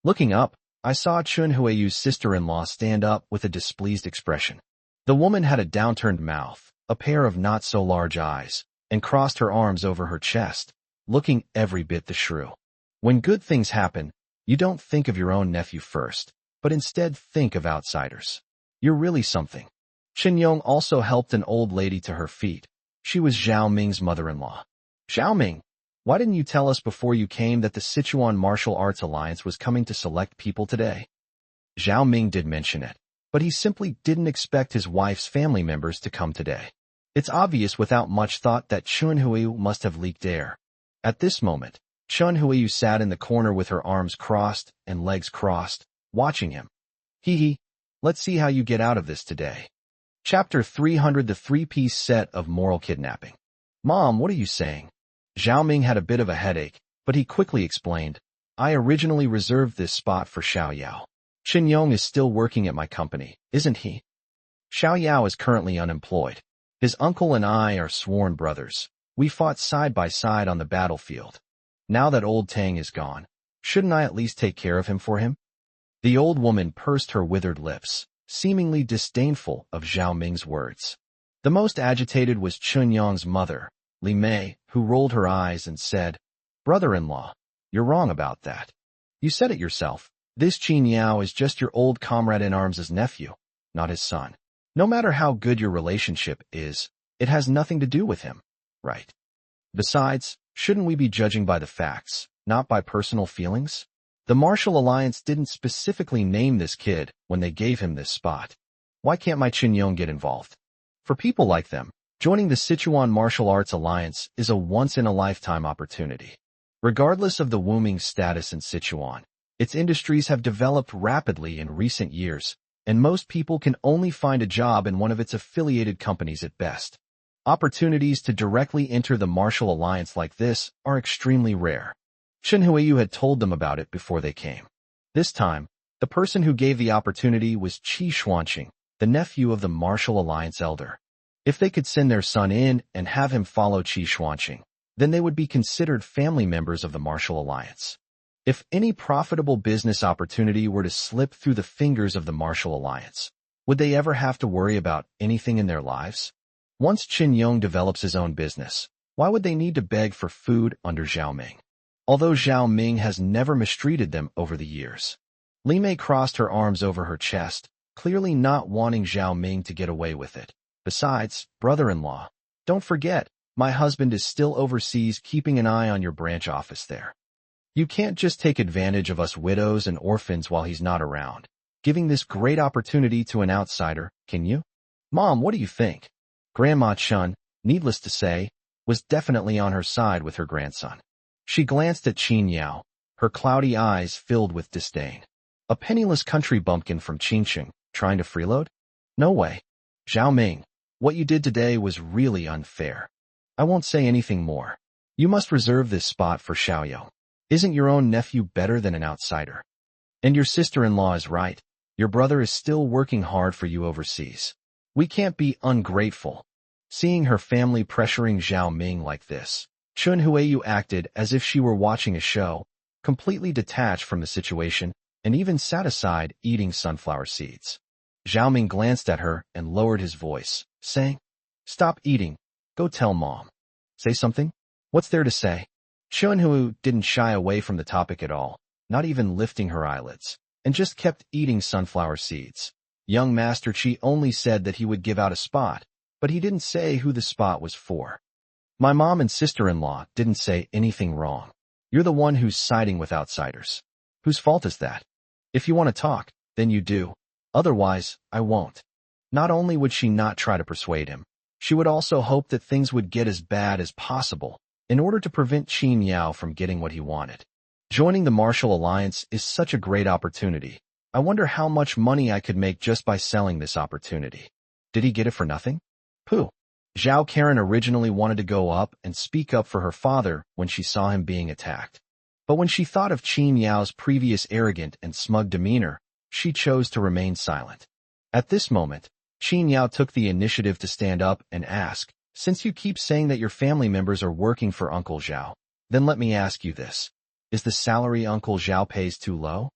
S1: Looking up, I saw Chun Huiyu's sister-in-law stand up with a displeased expression. The woman had a downturned mouth, a pair of not-so-large eyes, and crossed her arms over her chest, looking every bit the shrew. When good things happen, you don't think of your own nephew first, but instead think of outsiders. You're really something. Chen Yong also helped an old lady to her feet. She was Zhao Ming's mother-in-law. Zhao Ming, why didn't you tell us before you came that the Sichuan Martial Arts Alliance was coming to select people today? Zhao Ming did mention it, but he simply didn't expect his wife's family members to come today. It's obvious without much thought that Chun Huiyu must have leaked air. At this moment, Chun Huiyu sat in the corner with her arms crossed and legs crossed, watching him. Hee, let's see how you get out of this today. Chapter 300, the three-piece set of moral kidnapping. Mom, what are you saying? Zhao Ming had a bit of a headache, but he quickly explained, I originally reserved this spot for Xiao Yao. Qin Yong is still working at my company, isn't he? Xiao Yao is currently unemployed. His uncle and I are sworn brothers. We fought side by side on the battlefield. Now that old Tang is gone, shouldn't I at least take care of him for him? The old woman pursed her withered lips, seemingly disdainful of Zhao Ming's words. The most agitated was Chun Yong's mother, Li Mei, who rolled her eyes and said, Brother-in-law, you're wrong about that. You said it yourself. This Qin Yao is just your old comrade-in-arms' nephew, not his son. No matter how good your relationship is, it has nothing to do with him, right? Besides, shouldn't we be judging by the facts, not by personal feelings? The Martial Alliance didn't specifically name this kid when they gave him this spot. Why can't my Qin Yong get involved? For people like them, joining the Sichuan Martial Arts Alliance is a once-in-a-lifetime opportunity. Regardless of the Wuming status in Sichuan, its industries have developed rapidly in recent years, and most people can only find a job in one of its affiliated companies at best. Opportunities to directly enter the Martial Alliance like this are extremely rare. Chen Huiyu had told them about it before they came. This time, the person who gave the opportunity was Qi Xuanqing, the nephew of the Martial Alliance elder. If they could send their son in and have him follow Qi Xuanqing, then they would be considered family members of the Martial Alliance. If any profitable business opportunity were to slip through the fingers of the Martial Alliance, would they ever have to worry about anything in their lives? Once Qin Yong develops his own business, why would they need to beg for food under Zhao Ming? Although Zhao Ming has never mistreated them over the years. Li Mei crossed her arms over her chest, clearly not wanting Zhao Ming to get away with it. Besides, brother-in-law, don't forget, my husband is still overseas keeping an eye on your branch office there. You can't just take advantage of us widows and orphans while he's not around, giving this great opportunity to an outsider, can you? Mom, what do you think? Grandma Chun, needless to say, was definitely on her side with her grandson. She glanced at Qin Yao, her cloudy eyes filled with disdain. A penniless country bumpkin from Qincheng, trying to freeload? No way. Zhao Ming, what you did today was really unfair. I won't say anything more. You must reserve this spot for Xiaoyao. Isn't your own nephew better than an outsider? And your sister-in-law is right. Your brother is still working hard for you overseas. We can't be ungrateful. Seeing her family pressuring Zhao Ming like this, Chun Huiyu acted as if she were watching a show, completely detached from the situation, and even sat aside eating sunflower seeds. Zhao Ming glanced at her and lowered his voice, saying, "Stop eating. Go tell Mom." "Say something? What's there to say?" Chun Huiyu didn't shy away from the topic at all, not even lifting her eyelids, and just kept eating sunflower seeds. Young Master Chi only said that he would give out a spot, but he didn't say who the spot was for. "My mom and sister-in-law didn't say anything wrong. You're the one who's siding with outsiders. Whose fault is that? If you want to talk, then you do. Otherwise, I won't." Not only would she not try to persuade him, she would also hope that things would get as bad as possible in order to prevent Qin Yao from getting what he wanted. Joining the Martial Alliance is such a great opportunity. I wonder how much money I could make just by selling this opportunity. Did he get it for nothing? Pooh. Zhao Karen originally wanted to go up and speak up for her father when she saw him being attacked. But when she thought of Qin Yao's previous arrogant and smug demeanor, she chose to remain silent. At this moment, Qin Yao took the initiative to stand up and ask, "Since you keep saying that your family members are working for Uncle Zhao, then let me ask you this. Is the salary Uncle Zhao pays too low?"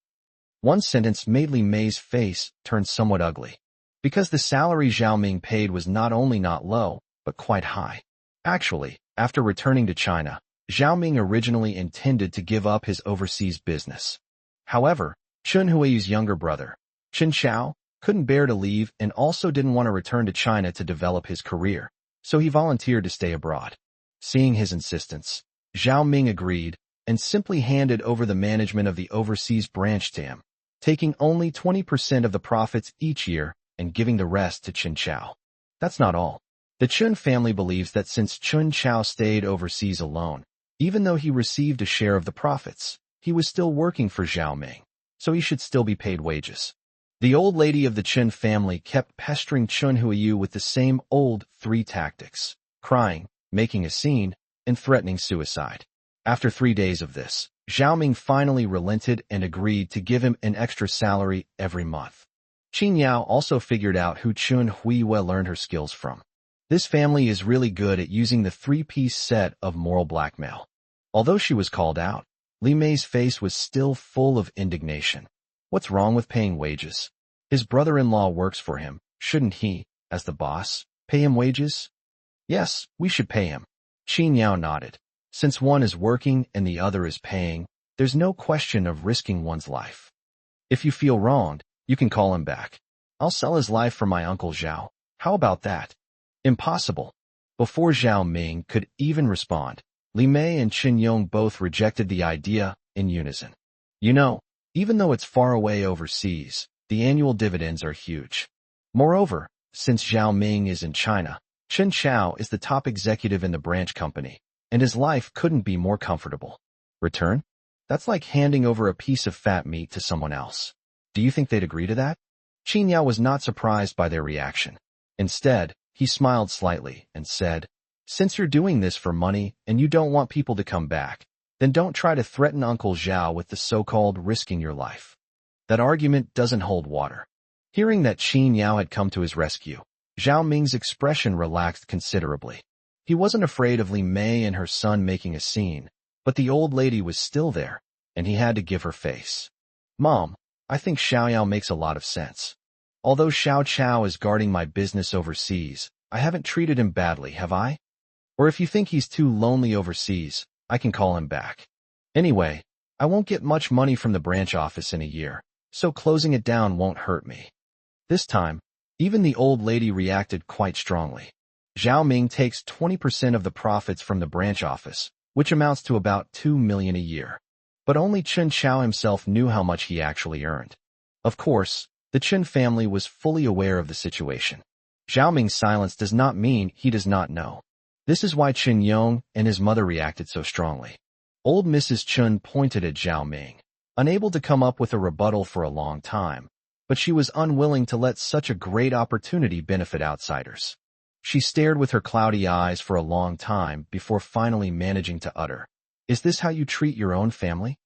S1: One sentence made Li Mei's face turn somewhat ugly, because the salary Zhao Ming paid was not only not low, but quite high. Actually, after returning to China, Zhao Ming originally intended to give up his overseas business. However, Chun Huiyu's younger brother, Chen Xiao, couldn't bear to leave and also didn't want to return to China to develop his career, so he volunteered to stay abroad. Seeing his insistence, Zhao Ming agreed and simply handed over the management of the overseas branch to him, taking only 20% of the profits each year and giving the rest to Chen Xiao. That's not all. The Chun family believes that since Chen Xiao stayed overseas alone, even though he received a share of the profits, he was still working for Zhao Ming, so he should still be paid wages. The old lady of the Chen family kept pestering Chun Huiyu with the same old 3 tactics: crying, making a scene, and threatening suicide. After 3 days of this, Zhao Ming finally relented and agreed to give him an extra salary every month. Qin Yao also figured out who Chun Huiyu learned her skills from. This family is really good at using the 3-piece set of moral blackmail. Although she was called out, Li Mei's face was still full of indignation. What's wrong with paying wages? His brother-in-law works for him. Shouldn't he, as the boss, pay him wages? Yes, we should pay him. Qin Yao nodded. Since one is working and the other is paying, there's no question of risking one's life. If you feel wronged, you can call him back. I'll sell his life for my Uncle Zhao. How about that? Impossible. Before Zhao Ming could even respond, Li Mei and Qin Yong both rejected the idea in unison. You know, even though it's far away overseas, the annual dividends are huge. Moreover, since Zhao Ming is in China, Chen Xiao is the top executive in the branch company, and his life couldn't be more comfortable. Return? That's like handing over a piece of fat meat to someone else. Do you think they'd agree to that? Qin Yao was not surprised by their reaction. Instead, he smiled slightly and said, "Since you're doing this for money and you don't want people to come back, then don't try to threaten Uncle Zhao with the so-called risking your life." That argument doesn't hold water. Hearing that Qin Yao had come to his rescue, Zhao Ming's expression relaxed considerably. He wasn't afraid of Li Mei and her son making a scene, but the old lady was still there, and he had to give her face. "Mom, I think Xiaoyao makes a lot of sense. Although Xiao Chao is guarding my business overseas, I haven't treated him badly, have I? Or if you think he's too lonely overseas, I can call him back. Anyway, I won't get much money from the branch office in a year, so closing it down won't hurt me." This time, even the old lady reacted quite strongly. Zhao Ming takes 20% of the profits from the branch office, which amounts to about 2 million a year. But only Chen Xiao himself knew how much he actually earned. Of course, the Chen family was fully aware of the situation. Zhao Ming's silence does not mean he does not know. This is why Qin Yong and his mother reacted so strongly. Old Mrs. Chun pointed at Zhao Ming, unable to come up with a rebuttal for a long time, but she was unwilling to let such a great opportunity benefit outsiders. She stared with her cloudy eyes for a long time before finally managing to utter, "Is this how you treat your own family?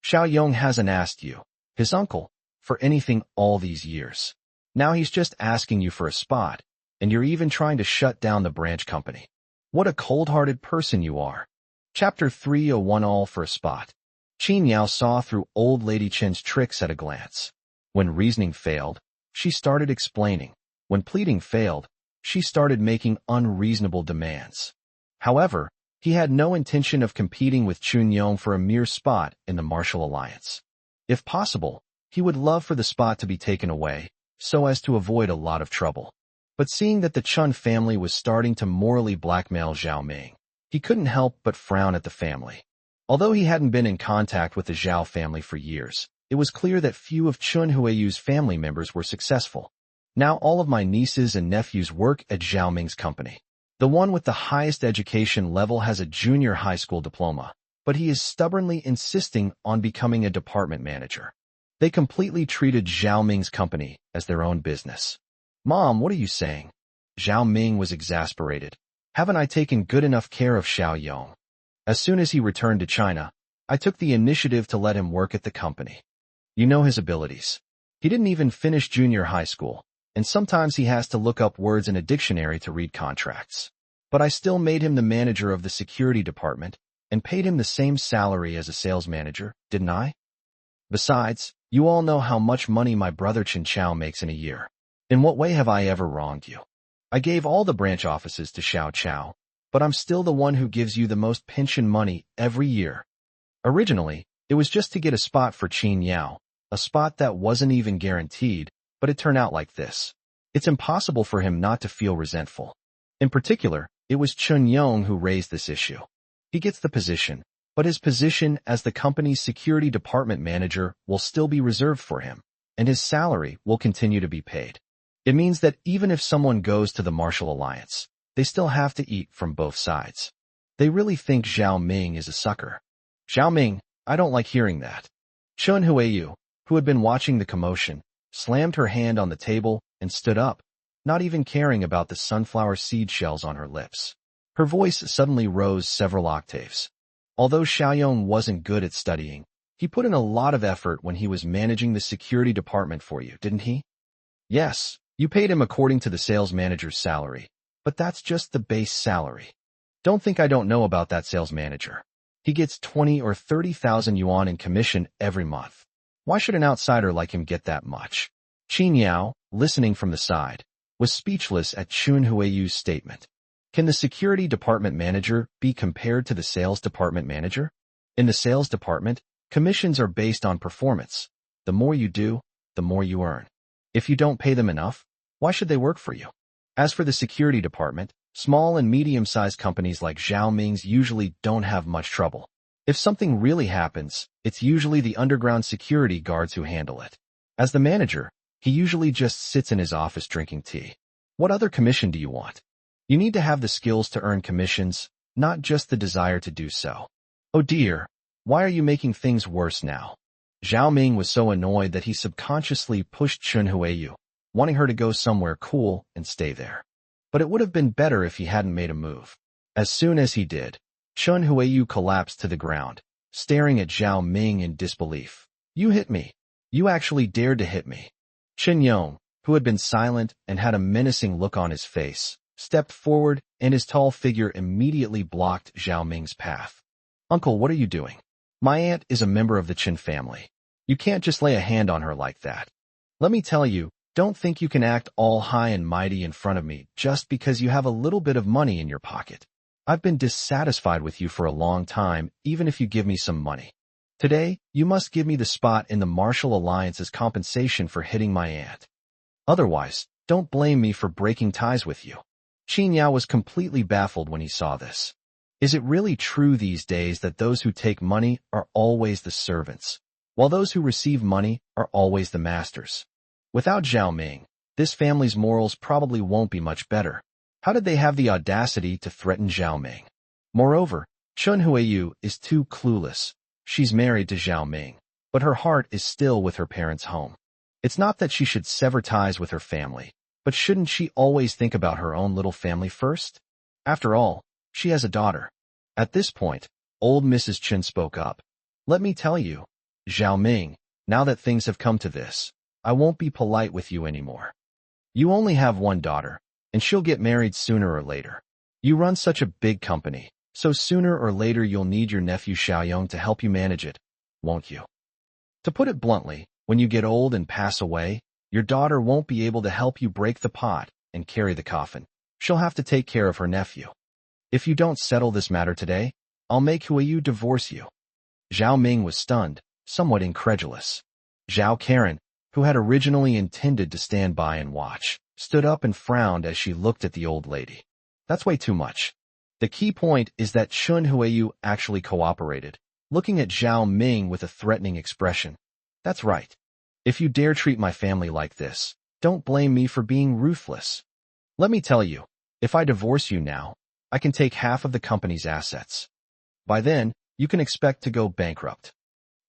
S1: Xiao Yong hasn't asked you, his uncle, for anything all these years. Now he's just asking you for a spot, and you're even trying to shut down the branch company. What a cold-hearted person you are." Chapter 301 All for a Spot. Qin Yao saw through old lady Chen's tricks at a glance. When reasoning failed, she started explaining. When pleading failed, she started making unreasonable demands. However, he had no intention of competing with Chun Yong for a mere spot in the martial alliance. If possible, he would love for the spot to be taken away, so as to avoid a lot of trouble. But seeing that the Chun family was starting to morally blackmail Zhao Ming, he couldn't help but frown at the family. Although he hadn't been in contact with the Zhao family for years, it was clear that few of Chun Huayu's family members were successful. Now all of my nieces and nephews work at Zhao Ming's company. The one with the highest education level has a junior high school diploma, but he is stubbornly insisting on becoming a department manager. They completely treated Zhao Ming's company as their own business. Mom, what are you saying? Zhao Ming was exasperated. Haven't I taken good enough care of Xiao Yong? As soon as he returned to China, I took the initiative to let him work at the company. You know his abilities. He didn't even finish junior high school, and sometimes he has to look up words in a dictionary to read contracts. But I still made him the manager of the security department and paid him the same salary as a sales manager, didn't I? Besides, you all know how much money my brother Chen Chao makes in a year. In what way have I ever wronged you? I gave all the branch offices to Xiao Chao, but I'm still the one who gives you the most pension money every year. Originally, it was just to get a spot for Qin Yao, a spot that wasn't even guaranteed, but it turned out like this. It's impossible for him not to feel resentful. In particular, it was Chun Yong who raised this issue. He gets the position, but his position as the company's security department manager will still be reserved for him, and his salary will continue to be paid. It means that even if someone goes to the martial alliance, they still have to eat from both sides. They really think Zhao Ming is a sucker. Zhao Ming, I don't like hearing that. Chun Huayu, who had been watching the commotion, slammed her hand on the table and stood up, not even caring about the sunflower seed shells on her lips. Her voice suddenly rose several octaves. Although Xiaoyong wasn't good at studying, he put in a lot of effort when he was managing the security department for you, didn't he? Yes, you paid him according to the sales manager's salary, but that's just the base salary. Don't think I don't know about that sales manager. He gets 20 or 30,000 yuan in commission every month. Why should an outsider like him get that much? Qin Yao, listening from the side, was speechless at Chun Huayu's statement. Can the security department manager be compared to the sales department manager? In the sales department, commissions are based on performance. The more you do, the more you earn. If you don't pay them enough, why should they work for you? As for the security department, small and medium-sized companies like Zhao Ming's usually don't have much trouble. If something really happens, it's usually the underground security guards who handle it. As the manager, he usually just sits in his office drinking tea. What other commission do you want? You need to have the skills to earn commissions, not just the desire to do so. Oh dear, why are you making things worse now? Zhao Ming was so annoyed that he subconsciously pushed Chun Huayu, wanting her to go somewhere cool and stay there. But it would have been better if he hadn't made a move. As soon as he did, Chun Huayu collapsed to the ground, staring at Zhao Ming in disbelief. You hit me. You actually dared to hit me. Chen Yong, who had been silent and had a menacing look on his face, stepped forward and his tall figure immediately blocked Zhao Ming's path. Uncle, what are you doing? My aunt is a member of the Chen family. You can't just lay a hand on her like that. Let me tell you, don't think you can act all high and mighty in front of me just because you have a little bit of money in your pocket. I've been dissatisfied with you for a long time, even if you give me some money. Today, you must give me the spot in the martial alliance as compensation for hitting my aunt. Otherwise, don't blame me for breaking ties with you. Qin Yao was completely baffled when he saw this. Is it really true these days that those who take money are always the servants, while those who receive money are always the masters? Without Zhao Ming, this family's morals probably won't be much better. How did they have the audacity to threaten Zhao Ming? Moreover, Chun Huayu is too clueless. She's married to Zhao Ming, but her heart is still with her parents' home. It's not that she should sever ties with her family, but shouldn't she always think about her own little family first? After all, she has a daughter. At this point, old Mrs. Chen spoke up. Let me tell you, Zhao Ming, now that things have come to this, I won't be polite with you anymore. You only have one daughter, and she'll get married sooner or later. You run such a big company, So sooner or later you'll need your nephew Xiaoyong to help you manage it, won't you? To put it bluntly, when you get old and pass away, your daughter won't be able to help you break the pot and carry the coffin. She'll have to take care of her nephew. If you don't settle this matter today, I'll make Huiyu divorce you. Zhao Ming was stunned, somewhat incredulous. Zhao Karen, who had originally intended to stand by and watch, stood up and frowned as she looked at the old lady. That's way too much. The key point is that Chun Huiyu actually cooperated, looking at Zhao Ming with a threatening expression. That's right. If you dare treat my family like this, don't blame me for being ruthless. Let me tell you, if I divorce you now, I can take half of the company's assets. By then, you can expect to go bankrupt.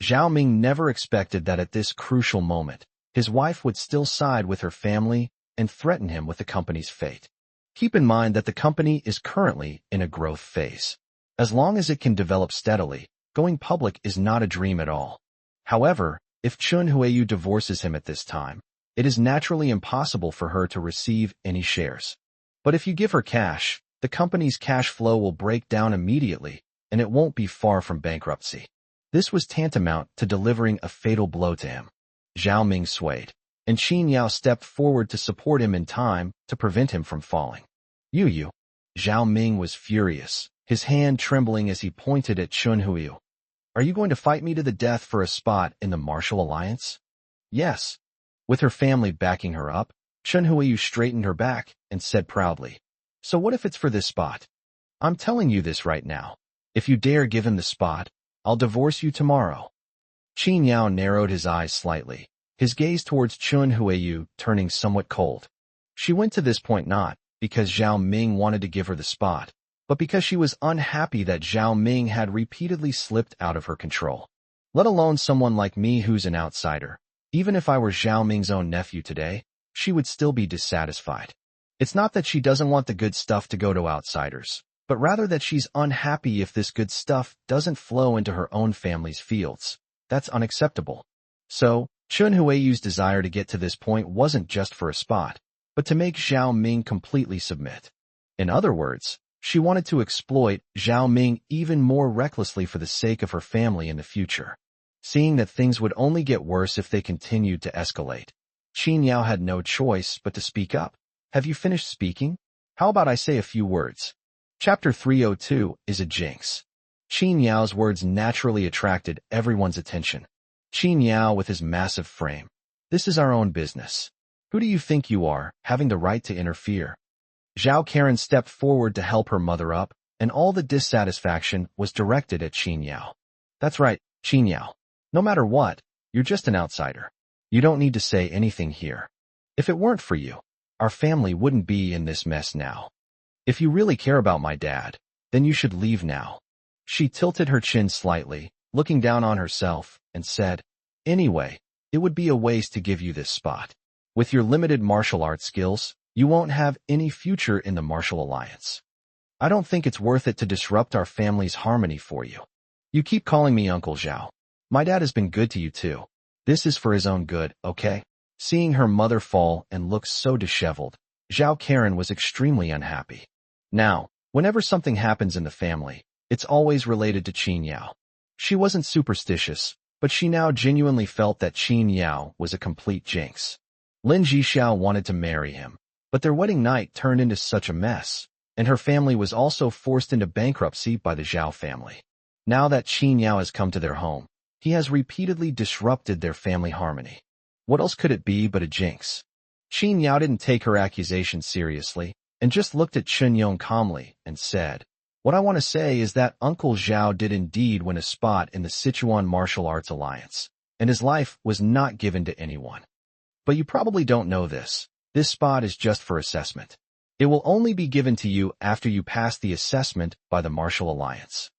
S1: Zhao Ming never expected that at this crucial moment, his wife would still side with her family and threaten him with the company's fate. Keep in mind that the company is currently in a growth phase. As long as it can develop steadily, going public is not a dream at all. However, if Chun Huiyu divorces him at this time, it is naturally impossible for her to receive any shares. But if you give her cash, the company's cash flow will break down immediately, and it won't be far from bankruptcy. This was tantamount to delivering a fatal blow to him. Zhao Ming swayed, and Qin Yao stepped forward to support him in time to prevent him from falling. You. Zhao Ming was furious, his hand trembling as he pointed at Chun Huiyu. Are you going to fight me to the death for a spot in the martial alliance? Yes. With her family backing her up, Chun Huiyu straightened her back and said proudly, So what if it's for this spot? I'm telling you this right now. If you dare give him the spot, I'll divorce you tomorrow. Qin Yao narrowed his eyes slightly, his gaze towards Chun Huiyu turning somewhat cold. She went to this point not because Zhao Ming wanted to give her the spot, but because she was unhappy that Zhao Ming had repeatedly slipped out of her control. Let alone someone like me who's an outsider. Even if I were Zhao Ming's own nephew today, she would still be dissatisfied. It's not that she doesn't want the good stuff to go to outsiders, but rather that she's unhappy if this good stuff doesn't flow into her own family's fields. That's unacceptable. So, Chun Huiyu's desire to get to this point wasn't just for a spot, but to make Zhao Ming completely submit. In other words, she wanted to exploit Zhao Ming even more recklessly for the sake of her family in the future. Seeing that things would only get worse if they continued to escalate, Qin Yao had no choice but to speak up. Have you finished speaking? How about I say a few words? Chapter 302 is a jinx. Qin Yao's words naturally attracted everyone's attention. Qin Yao with his massive frame. This is our own business. Who do you think you are, having the right to interfere? Zhao Karen stepped forward to help her mother up, and all the dissatisfaction was directed at Qin Yao. That's right, Qin Yao. No matter what, you're just an outsider. You don't need to say anything here. If it weren't for you, our family wouldn't be in this mess now. If you really care about my dad, then you should leave now. She tilted her chin slightly, looking down on herself, and said, Anyway, it would be a waste to give you this spot. With your limited martial arts skills, you won't have any future in the martial alliance. I don't think it's worth it to disrupt our family's harmony for you. You keep calling me Uncle Zhao. My dad has been good to you too. This is for his own good, okay? Seeing her mother fall and look so disheveled, Zhao Karen was extremely unhappy. Now, whenever something happens in the family, it's always related to Qin Yao. She wasn't superstitious, but she now genuinely felt that Qin Yao was a complete jinx. Lin Jixiao wanted to marry him, but their wedding night turned into such a mess, and her family was also forced into bankruptcy by the Zhao family. Now that Qin Yao has come to their home, he has repeatedly disrupted their family harmony. What else could it be but a jinx? Qin Yao didn't take her accusation seriously, and just looked at Chun Yong calmly and said, What I want to say is that Uncle Zhao did indeed win a spot in the Sichuan Martial Arts Alliance, and his life was not given to anyone. But you probably don't know this. This spot is just for assessment. It will only be given to you after you pass the assessment by the Martial Alliance.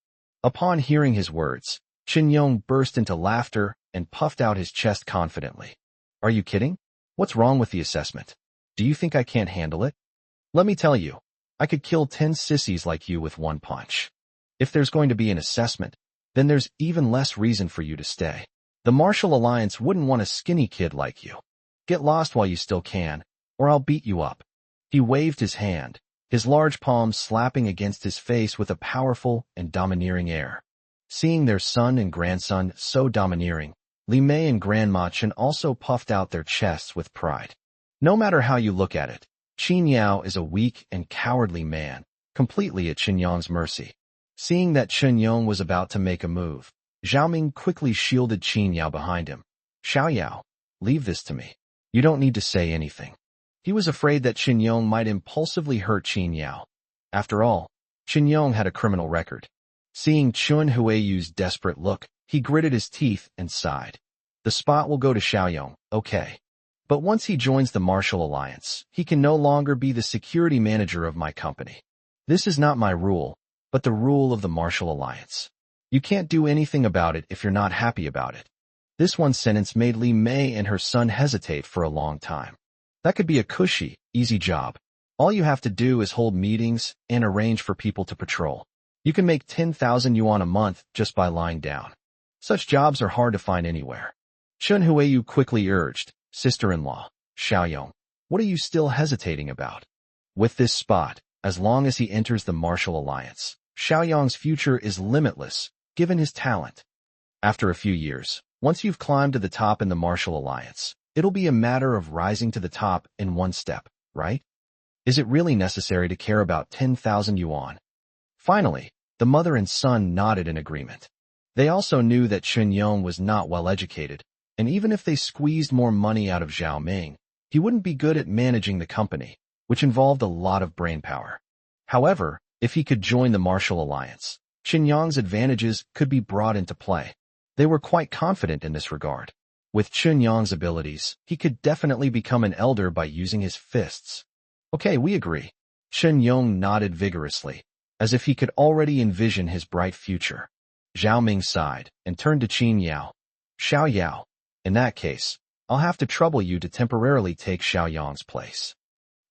S1: Upon hearing his words, Qin Yong burst into laughter and puffed out his chest confidently. Are you kidding? What's wrong with the assessment? Do you think I can't handle it? Let me tell you, I could kill 10 sissies like you with one punch. If there's going to be an assessment, then there's even less reason for you to stay. The Martial Alliance wouldn't want a skinny kid like you. Get lost while you still can, or I'll beat you up. He waved his hand, his large palms slapping against his face with a powerful and domineering air. Seeing their son and grandson so domineering, Li Mei and Grandma Chen also puffed out their chests with pride. No matter how you look at it, Qin Yao is a weak and cowardly man, completely at Qin Yang's mercy. Seeing that Qin Yang was about to make a move, Zhao Ming quickly shielded Qin Yao behind him. Xiao Yao, leave this to me. You don't need to say anything. He was afraid that Qin Yang might impulsively hurt Qin Yao. After all, Qin Yang had a criminal record. Seeing Chun Huayu's desperate look, he gritted his teeth and sighed. The spot will go to Xiaoyong, okay. But once he joins the Martial Alliance, he can no longer be the security manager of my company. This is not my rule, but the rule of the Martial Alliance. You can't do anything about it if you're not happy about it. This one sentence made Li Mei and her son hesitate for a long time. That could be a cushy, easy job. All you have to do is hold meetings and arrange for people to patrol. You can make 10,000 yuan a month just by lying down. Such jobs are hard to find anywhere. Chun Huayu quickly urged, sister-in-law, Xiaoyong, what are you still hesitating about? With this spot, as long as he enters the Martial Alliance, Xiaoyong's future is limitless, given his talent. After a few years, once you've climbed to the top in the Martial Alliance, it'll be a matter of rising to the top in one step, right? Is it really necessary to care about 10,000 yuan? Finally, the mother and son nodded in agreement. They also knew that Qin Yang was not well educated, and even if they squeezed more money out of Zhao Ming, he wouldn't be good at managing the company, which involved a lot of brainpower. However, if he could join the Martial Alliance, Qin Yang's advantages could be brought into play. They were quite confident in this regard. With Qin Yang's abilities, he could definitely become an elder by using his fists. Okay, we agree. Qin Yang nodded vigorously, as if he could already envision his bright future. Zhao Ming sighed and turned to Qin Yao. Xiao Yao, in that case, I'll have to trouble you to temporarily take Xiaoyang's place.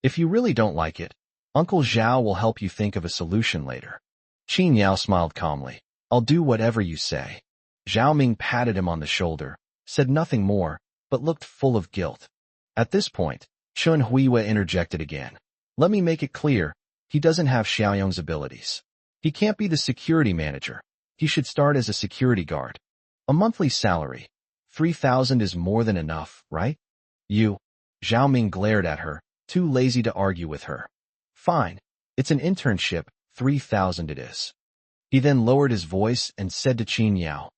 S1: If you really don't like it, Uncle Zhao will help you think of a solution later. Qin Yao smiled calmly. I'll do whatever you say. Zhao Ming patted him on the shoulder, said nothing more, but looked full of guilt. At this point, Chun Huiwa interjected again. Let me make it clear, he doesn't have Xiaoyong's abilities. He can't be the security manager. He should start as a security guard. A monthly salary, 3,000 is more than enough, right? You. Zhao Ming glared at her, too lazy to argue with her. Fine. It's an internship, 3,000 it is. He then lowered his voice and said to Qin Yao,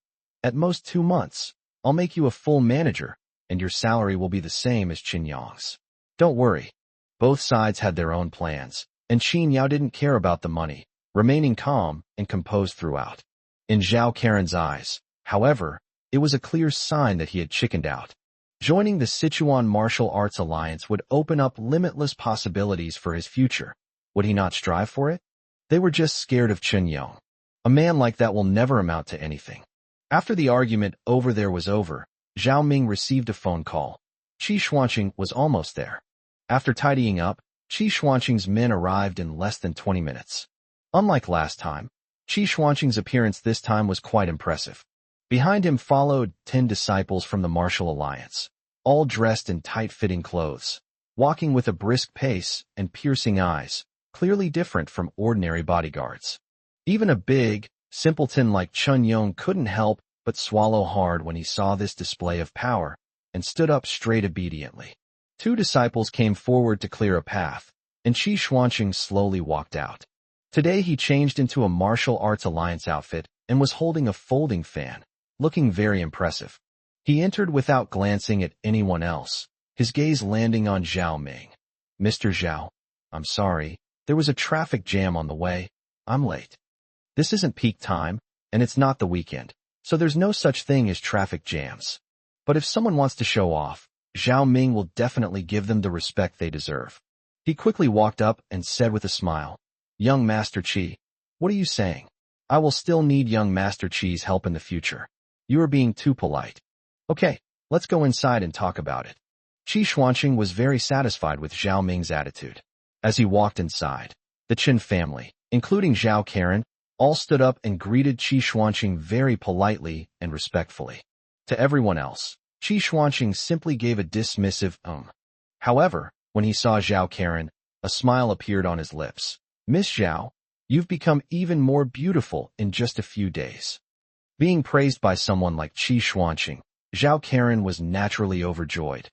S1: at most 2 months, I'll make you a full manager, and your salary will be the same as Qin Yang's. Don't worry. Both sides had their own plans, and Qin Yao didn't care about the money, remaining calm and composed throughout. In Zhao Karen's eyes, however, it was a clear sign that he had chickened out. Joining the Sichuan Martial Arts Alliance would open up limitless possibilities for his future. Would he not strive for it? They were just scared of Qin Yang. A man like that will never amount to anything. After the argument over there was over, Zhao Ming received a phone call. Qi Xuanqing was almost there. After tidying up, Qi Xuanqing's men arrived in less than 20 minutes. Unlike last time, Qi Xuanqing's appearance this time was quite impressive. Behind him followed 10 disciples from the Martial Alliance, all dressed in tight-fitting clothes, walking with a brisk pace and piercing eyes, clearly different from ordinary bodyguards. Even a big, simpleton like Chun Yong couldn't help but swallow hard when he saw this display of power, and stood up straight obediently. 2 disciples came forward to clear a path, and Qi Xuanqing slowly walked out. Today he changed into a Martial Arts Alliance outfit and was holding a folding fan, looking very impressive. He entered without glancing at anyone else, his gaze landing on Zhao Ming. Mr. Zhao, I'm sorry, there was a traffic jam on the way. I'm late. This isn't peak time, and it's not the weekend, so there's no such thing as traffic jams. But if someone wants to show off, Zhao Ming will definitely give them the respect they deserve. He quickly walked up and said with a smile, Young Master Qi, what are you saying? I will still need young Master Qi's help in the future. You are being too polite. Okay, let's go inside and talk about it. Qi Xuanqing was very satisfied with Zhao Ming's attitude. As he walked inside, the Qin family, including Zhao Karen, all stood up and greeted Qi Xuanqing very politely and respectfully. To everyone else, Qi Xuanqing simply gave a dismissive However, when he saw Zhao Karen, A smile appeared on his lips. Miss Zhao, you've become even more beautiful in just a few days. Being praised by someone like Qi Xuanqing, Zhao Karen was naturally overjoyed.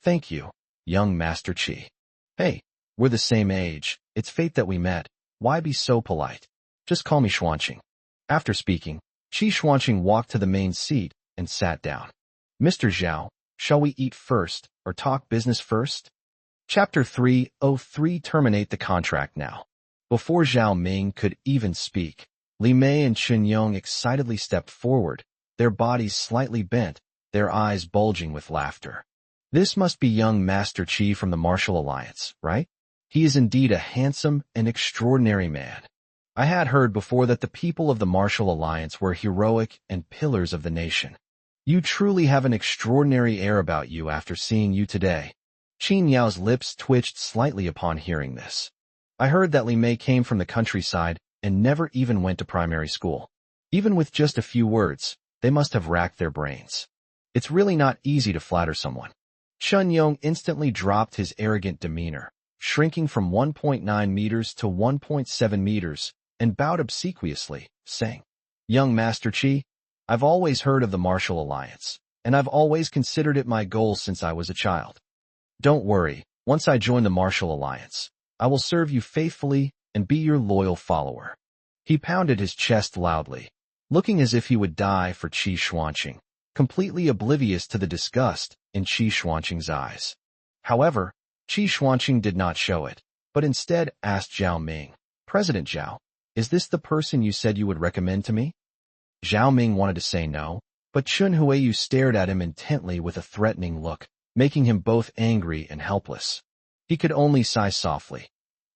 S1: Thank you, young Master Qi. Hey, we're the same age. It's fate that we met. Why be so polite? Just call me Xuanqing. After speaking, Qi Xuanqing walked to the main seat and sat down. Mr. Zhao, shall we eat first or talk business first? Chapter 303 Terminate the contract now. Before Zhao Ming could even speak, Li Mei and Chen Yong excitedly stepped forward, their bodies slightly bent, their eyes bulging with laughter. This must be young Master Qi from the Martial Alliance, right? He is indeed a handsome and extraordinary man. I had heard before that the people of the Martial Alliance were heroic and pillars of the nation. You truly have an extraordinary air about you after seeing you today. Qin Yao's lips twitched slightly upon hearing this. I heard that Li Mei came from the countryside and never even went to primary school. Even with just a few words, they must have racked their brains. It's really not easy to flatter someone. Chen Yong instantly dropped his arrogant demeanor, shrinking from 1.9 meters to 1.7 meters, and bowed obsequiously, saying, Young Master Qi, I've always heard of the Martial Alliance, and I've always considered it my goal since I was a child. Don't worry, once I join the Martial Alliance, I will serve you faithfully and be your loyal follower. He pounded his chest loudly, looking as if he would die for Qi Xuanqing, completely oblivious to the disgust in Qi Xuanqing's eyes. However, Qi Xuanqing did not show it, but instead asked Zhao Ming, President Zhao, is this the person you said you would recommend to me? Zhao Ming wanted to say no, but Chun Huiyu stared at him intently with a threatening look, making him both angry and helpless. He could only sigh softly.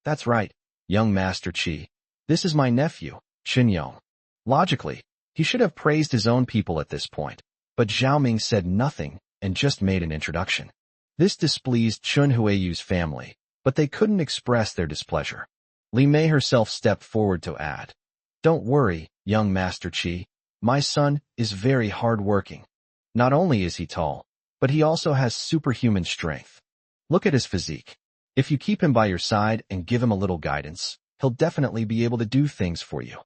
S1: That's right, young Master Qi. This is my nephew, Chen Yong. Logically, he should have praised his own people at this point, but Zhao Ming said nothing and just made an introduction. This displeased Chun Huiyu's family, but they couldn't express their displeasure. Li Mei herself stepped forward to add, Don't worry, young Master Qi. My son is very hard-working. Not only is he tall, but he also has superhuman strength. Look at his physique. If you keep him by your side and give him a little guidance, he'll definitely be able to do things for you.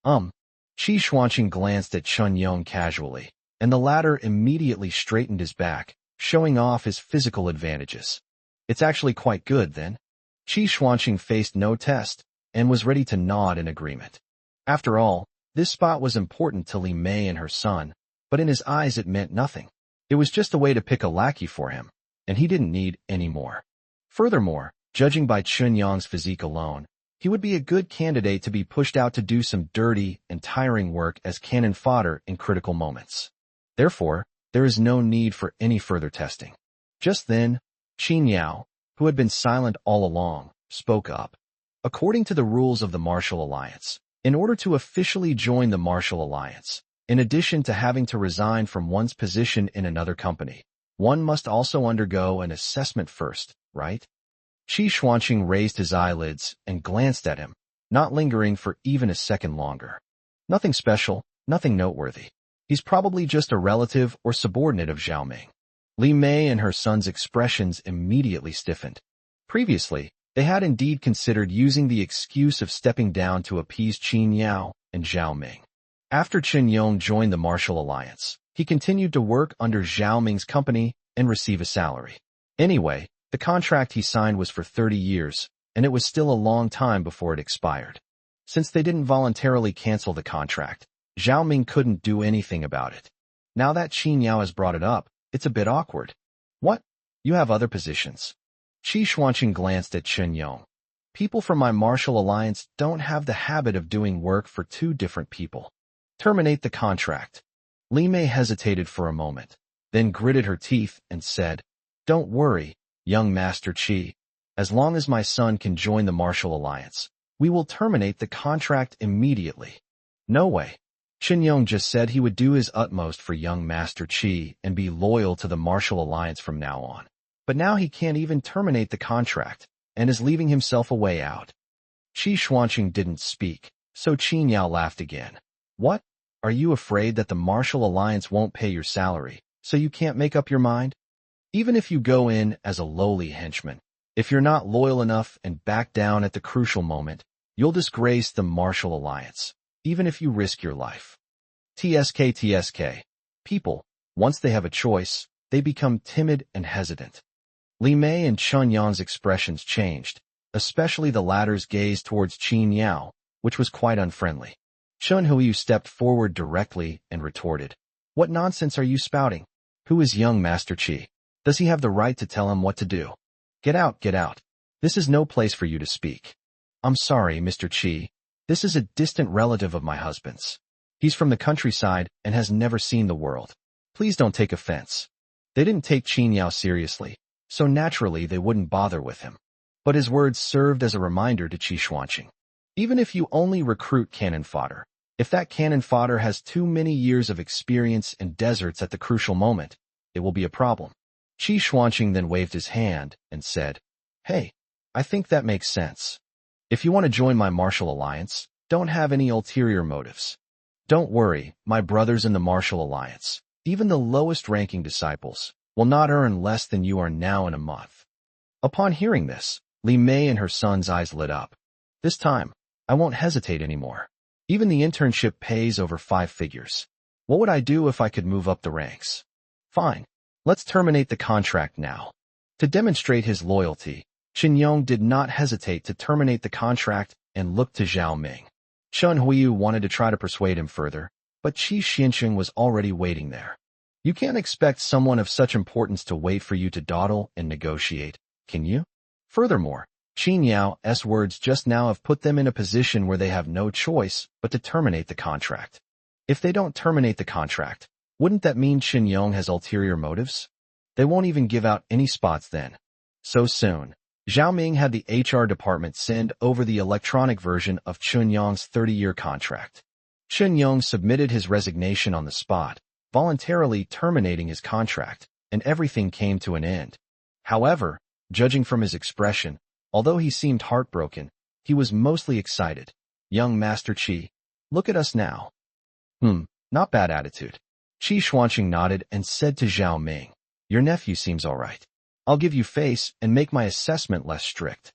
S1: Qi Xuanqing glanced at Chun Yong casually, and the latter immediately straightened his back, showing off his physical advantages. It's actually quite good, then. Qi Xuanqing faced no test, and was ready to nod in agreement. After all, this spot was important to Li Mei and her son, but in his eyes it meant nothing. It was just a way to pick a lackey for him, and he didn't need any more. Furthermore, judging by Chun Yong's physique alone, he would be a good candidate to be pushed out to do some dirty and tiring work as cannon fodder in critical moments. Therefore, there is no need for any further testing. Just then, Qin Yao, who had been silent all along, spoke up. According to the rules of the Martial Alliance, in order to officially join the Martial Alliance, in addition to having to resign from one's position in another company, one must also undergo an assessment first, right? Qi Xuanqing raised his eyelids and glanced at him, not lingering for even a second longer. Nothing special, nothing noteworthy. He's probably just a relative or subordinate of Zhao Ming. Li Mei and her son's expressions immediately stiffened. Previously, they had indeed considered using the excuse of stepping down to appease Qin Yao and Zhao Ming. After Chen Yong joined the Martial Alliance, he continued to work under Zhao Ming's company and receive a salary. Anyway, the contract he signed was for 30 years, and it was still a long time before it expired. Since they didn't voluntarily cancel the contract, Zhao Ming couldn't do anything about it. Now that Qin Yao has brought it up, it's a bit awkward. What? You have other positions? Qi Xuanqing glanced at Chen Yong. People from my Martial Alliance don't have the habit of doing work for two different people. Terminate the contract. Li Mei hesitated for a moment, then gritted her teeth and said, Don't worry, young Master Qi. As long as my son can join the Martial Alliance, we will terminate the contract immediately. No way. Chen Yong just said he would do his utmost for young Master Qi and be loyal to the Martial Alliance from now on. But now he can't even terminate the contract, and is leaving himself a way out. Qi Xuanqing didn't speak, so Qin Yao laughed again. What? Are you afraid that the Martial Alliance won't pay your salary, so you can't make up your mind? Even if you go in as a lowly henchman, If you're not loyal enough and back down at the crucial moment, you'll disgrace the martial alliance, even if you risk your life. TSK. People, once they have a choice, they become timid and hesitant. Li Mei and Chun Yang's expressions changed, especially the latter's gaze towards Qin Yao, which was quite unfriendly. Chun Huiyu stepped forward directly and retorted, "What nonsense are you spouting? Who is young Master Qi? Does he have the right to tell him what to do? Get out, get out. This is no place for you to speak." "I'm sorry, Mr. Qi. This is a distant relative of my husband's. He's from the countryside and has never seen the world. Please don't take offense." They didn't take Qin Yao seriously, so naturally they wouldn't bother with him. But his words served as a reminder to Qi Xuanqing. Even if you only recruit cannon fodder, if that cannon fodder has too many years of experience in deserts at the crucial moment, it will be a problem. Qi Xuanqing then waved his hand and said, "Hey, I think that makes sense. If you want to join my martial alliance, don't have any ulterior motives. Don't worry, my brothers in the martial alliance, even the lowest-ranking disciples, will not earn less than you are now in a month." Upon hearing this, Li Mei and her son's eyes lit up. "This time, I won't hesitate anymore. Even the internship pays over 5 figures. What would I do if I could move up the ranks? Fine, let's terminate the contract now." To demonstrate his loyalty, Qin Yong did not hesitate to terminate the contract and looked to Zhao Ming. Chun Huiyu wanted to try to persuade him further, but Qi Xuanqing was already waiting there. You can't expect someone of such importance to wait for you to dawdle and negotiate, can you? Furthermore, Qin Yao's words just now have put them in a position where they have no choice but to terminate the contract. If they don't terminate the contract, wouldn't that mean Qin Yong has ulterior motives? They won't even give out any spots then. So soon, Zhao Ming had the HR department send over the electronic version of Chun Yong's 30-year contract. Chun Yong submitted his resignation on the spot, voluntarily terminating his contract, and everything came to an end. However, judging from his expression, although he seemed heartbroken, he was mostly excited. "Young Master Qi, look at us now." Not bad attitude." Qi Xuanqing nodded and said to Zhao Ming, "Your nephew seems all right. I'll give you face and make my assessment less strict."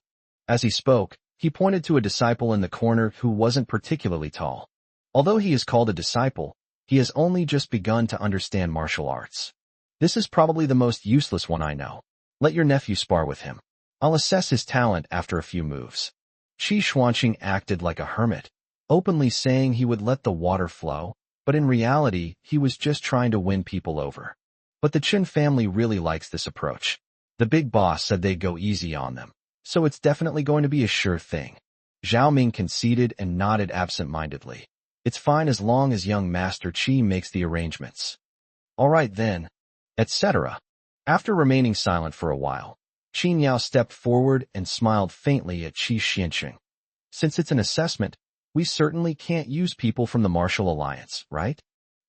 S1: As he spoke, he pointed to a disciple in the corner who wasn't particularly tall. Although he is called a disciple, he has only just begun to understand martial arts. "This is probably the most useless one I know. Let your nephew spar with him. I'll assess his talent after a few moves." Qi Xuanqing acted like a hermit, openly saying he would let the water flow, but in reality, he was just trying to win people over. But the Qin family really likes this approach. The big boss said they'd go easy on them, so it's definitely going to be a sure thing. Zhao Ming conceded and nodded absent-mindedly. "It's fine as long as young Master Qi makes the arrangements." "All right then," etc. After remaining silent for a while, Qin Yao stepped forward and smiled faintly at Qi Xuanqing. "Since it's an assessment, we certainly can't use people from the martial alliance, right?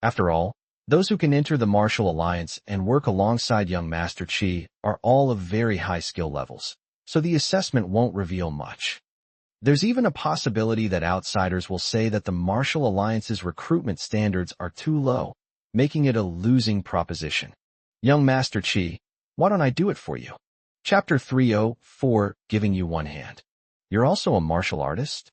S1: After all, those who can enter the martial alliance and work alongside young Master Qi are all of very high skill levels, so the assessment won't reveal much. There's even a possibility that outsiders will say that the martial alliance's recruitment standards are too low, making it a losing proposition. Young Master Qi, why don't I do it for you?" Chapter 304, Giving You One Hand. "You're also a martial artist?"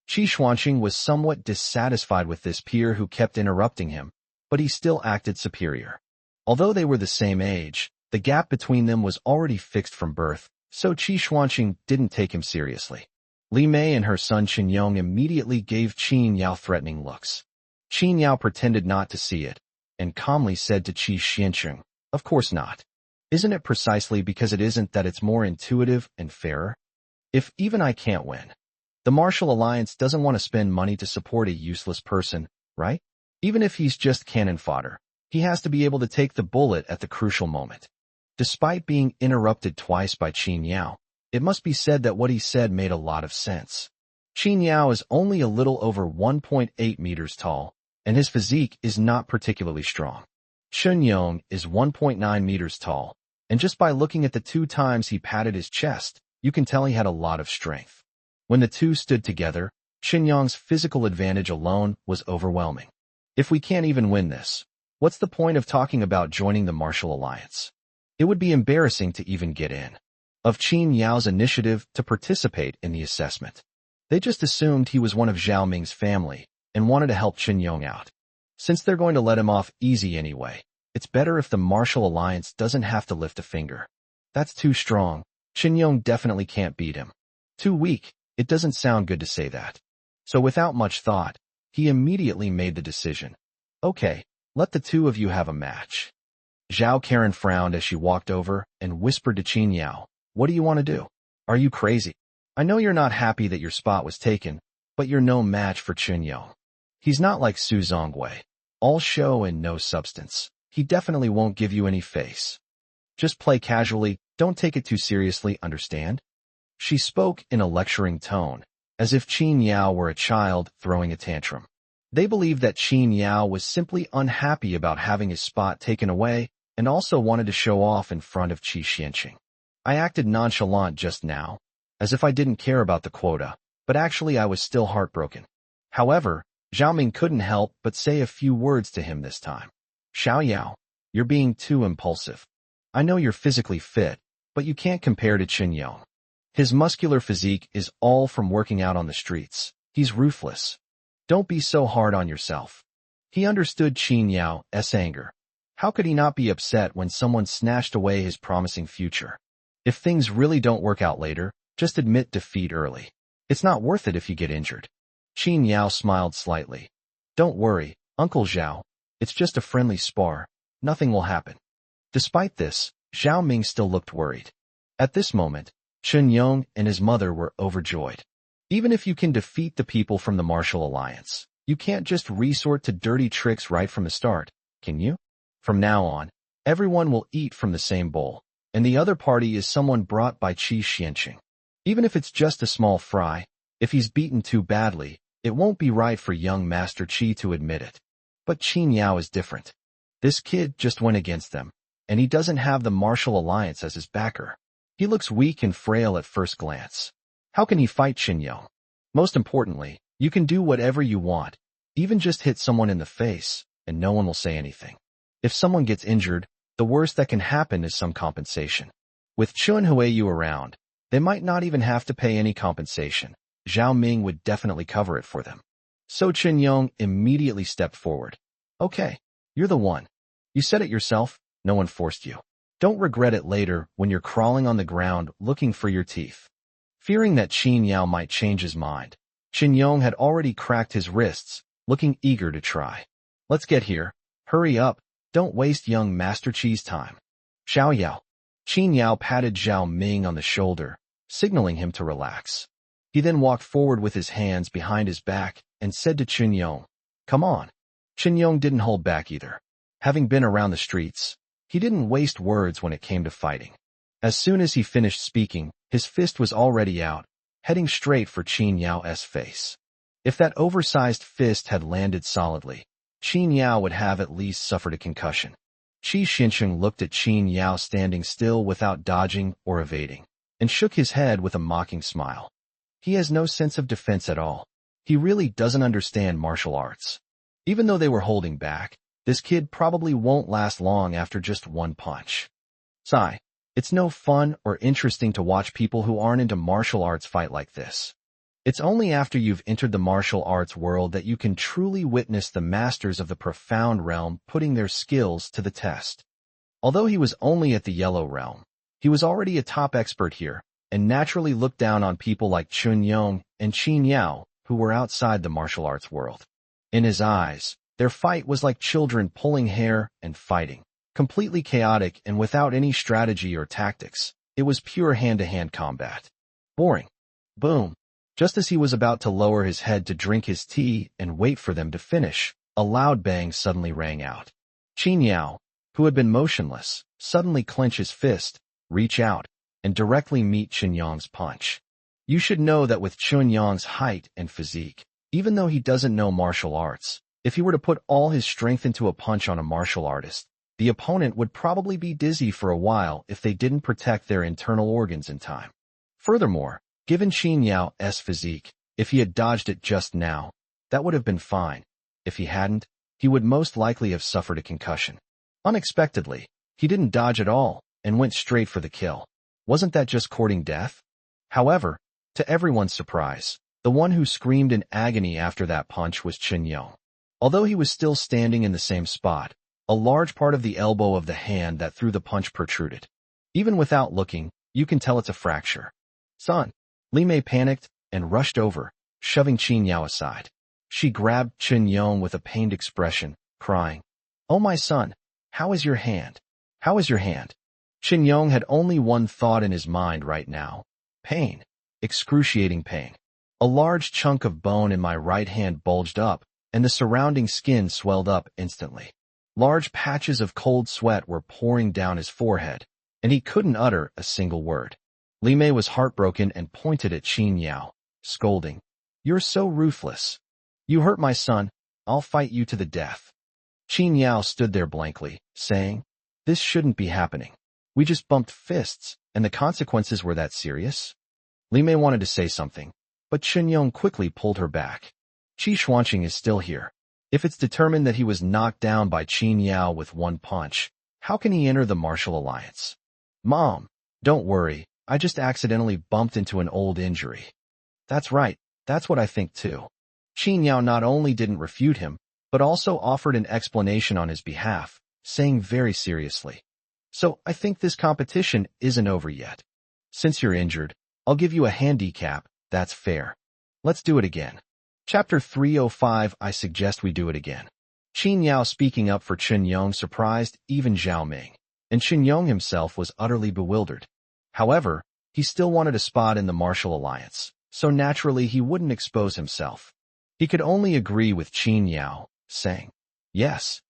S1: Qi Xuanqing was somewhat dissatisfied with this peer who kept interrupting him, but he still acted superior. Although they were the same age, the gap between them was already fixed from birth, so Qi Xuanqing didn't take him seriously. Li Mei and her son Qin Yong immediately gave Qin Yao threatening looks. Qin Yao pretended not to see it, and calmly said to Qi Xuanqing, "Of course not. Isn't it precisely because it isn't that it's more intuitive and fairer? If even I can't win, the martial alliance doesn't want to spend money to support a useless person, right? Even if he's just cannon fodder, he has to be able to take the bullet at the crucial moment." Despite being interrupted twice by Qin Yao, it must be said that what he said made a lot of sense. Qin Yao is only a little over 1.8 meters tall, and his physique is not particularly strong. Chun Yong is 1.9 meters tall, and just by looking at the 2 times he patted his chest, you can tell he had a lot of strength. When the two stood together, Qin Yong's physical advantage alone was overwhelming. If we can't even win this, what's the point of talking about joining the martial alliance? It would be embarrassing to even get in. of Qin Yao's initiative to participate in the assessment. They just assumed he was one of Zhao Ming's family and wanted to help Qin Yong out. Since they're going to let him off easy anyway, it's better if the martial alliance doesn't have to lift a finger. That's too strong. Qin Yong definitely can't beat him. Too weak. It doesn't sound good to say that. So without much thought, he immediately made the decision. Okay, let the two of you have a match. Zhao Karen frowned as she walked over and whispered to Qin Yao, "What do you want to do? Are you crazy? I know you're not happy that your spot was taken, but you're no match for Qin Yong. He's not like Su Zongwei. All show and no substance. He definitely won't give you any face. Just play casually, don't take it too seriously, understand?" She spoke in a lecturing tone, as if Qin Yao were a child throwing a tantrum. They believed that Qin Yao was simply unhappy about having his spot taken away and also wanted to show off in front of Qi Xianqing. I acted nonchalant just now, as if I didn't care about the quota, but actually I was still heartbroken. However, Zhao Ming couldn't help but say a few words to him this time. "Xiao Yao, you're being too impulsive. I know you're physically fit, but you can't compare to Qin Yong. His muscular physique is all from working out on the streets. He's ruthless. Don't be so hard on yourself." He understood Qin Yao's anger. How could he not be upset when someone snatched away his promising future? If things really don't work out later, just admit defeat early. It's not worth it if you get injured. Qin Yao smiled slightly. "Don't worry, Uncle Zhao. It's just a friendly spar. Nothing will happen." Despite this, Zhao Ming still looked worried. At this moment, Qin Yong and his mother were overjoyed. Even if you can defeat the people from the martial alliance, you can't just resort to dirty tricks right from the start, can you? From now on, everyone will eat from the same bowl, and the other party is someone brought by Qi Xianqing. Even if it's just a small fry, if he's beaten too badly, it won't be right for young Master Qi to admit it. But Qin Yao is different. This kid just went against them, and he doesn't have the martial alliance as his backer. He looks weak and frail at first glance. How can he fight Qin Yong? Most importantly, you can do whatever you want, even just hit someone in the face, and no one will say anything. If someone gets injured, the worst that can happen is some compensation. With Chun Huiyu around, they might not even have to pay any compensation. Zhao Ming would definitely cover it for them. So Qin Yong immediately stepped forward. "Okay, you're the one. You said it yourself, no one forced you. Don't regret it later when you're crawling on the ground looking for your teeth." Fearing that Qin Yao might change his mind, Qin Yong had already cracked his wrists, looking eager to try. "Let's get here. Hurry up. Don't waste young Master Qi's time." "Xiao Yao." Qin Yao patted Zhao Ming on the shoulder, signaling him to relax. He then walked forward with his hands behind his back and said to Qin Yong, "Come on." Qin Yong didn't hold back either. Having been around the streets, he didn't waste words when it came to fighting. As soon as he finished speaking, his fist was already out, heading straight for Qin Yao's face. If that oversized fist had landed solidly, Qin Yao would have at least suffered a concussion. Qi Xianqing looked at Qin Yao standing still without dodging or evading, and shook his head with a mocking smile. He has no sense of defense at all. He really doesn't understand martial arts. Even though they were holding back, this kid probably won't last long after just one punch. Sigh. It's no fun or interesting to watch people who aren't into martial arts fight like this. It's only after you've entered the martial arts world that you can truly witness the masters of the profound realm putting their skills to the test. Although he was only at the yellow realm, he was already a top expert here, and naturally looked down on people like Qin Yong and Qin Yao, who were outside the martial arts world. In his eyes, their fight was like children pulling hair and fighting, completely chaotic and without any strategy or tactics. It was pure hand-to-hand combat. Boring. Boom. Just as he was about to lower his head to drink his tea and wait for them to finish, a loud bang suddenly rang out. Qin Yao, who had been motionless, suddenly clench his fist, reach out, and directly meet Qin Yong's punch. You should know that with Qin Yong's height and physique, even though he doesn't know martial arts, if he were to put all his strength into a punch on a martial artist, the opponent would probably be dizzy for a while if they didn't protect their internal organs in time. Furthermore, given Qin Yao's physique, if he had dodged it just now, that would have been fine. If he hadn't, he would most likely have suffered a concussion. Unexpectedly, he didn't dodge at all and went straight for the kill. Wasn't that just courting death? However, to everyone's surprise, the one who screamed in agony after that punch was Chen Yong. Although he was still standing in the same spot, a large part of the elbow of the hand that threw the punch protruded. Even without looking, you can tell it's a fracture. Son! Li Mei panicked and rushed over, shoving Qin Yao aside. She grabbed Chen Yong with a pained expression, crying, "Oh my son, how is your hand? How is your hand?" Chen Yong had only one thought in his mind right now. Pain. Excruciating pain. A large chunk of bone in my right hand bulged up, and the surrounding skin swelled up instantly. Large patches of cold sweat were pouring down his forehead, and he couldn't utter a single word. Li Mei was heartbroken and pointed at Qin Yao, scolding, "You're so ruthless. You hurt my son, I'll fight you to the death." Qin Yao stood there blankly, saying, "This shouldn't be happening. We just bumped fists, and the consequences were that serious?" Li Mei wanted to say something, but Chen Yong quickly pulled her back. Qi Xuanqing is still here. If it's determined that he was knocked down by Qin Yao with one punch, how can he enter the martial alliance? Mom, don't worry, I just accidentally bumped into an old injury. That's right, that's what I think too. Qin Yao not only didn't refute him, but also offered an explanation on his behalf, saying very seriously, "So I think this competition isn't over yet. Since you're injured, I'll give you a handicap, that's fair. Let's do it again." Chapter 305 I suggest we do it again. Qin Yao speaking up for Chen Yong surprised even Zhao Ming, and Chen Yong himself was utterly bewildered. However, he still wanted a spot in the martial alliance, so naturally he wouldn't expose himself. He could only agree with Qin Yao, saying, yes,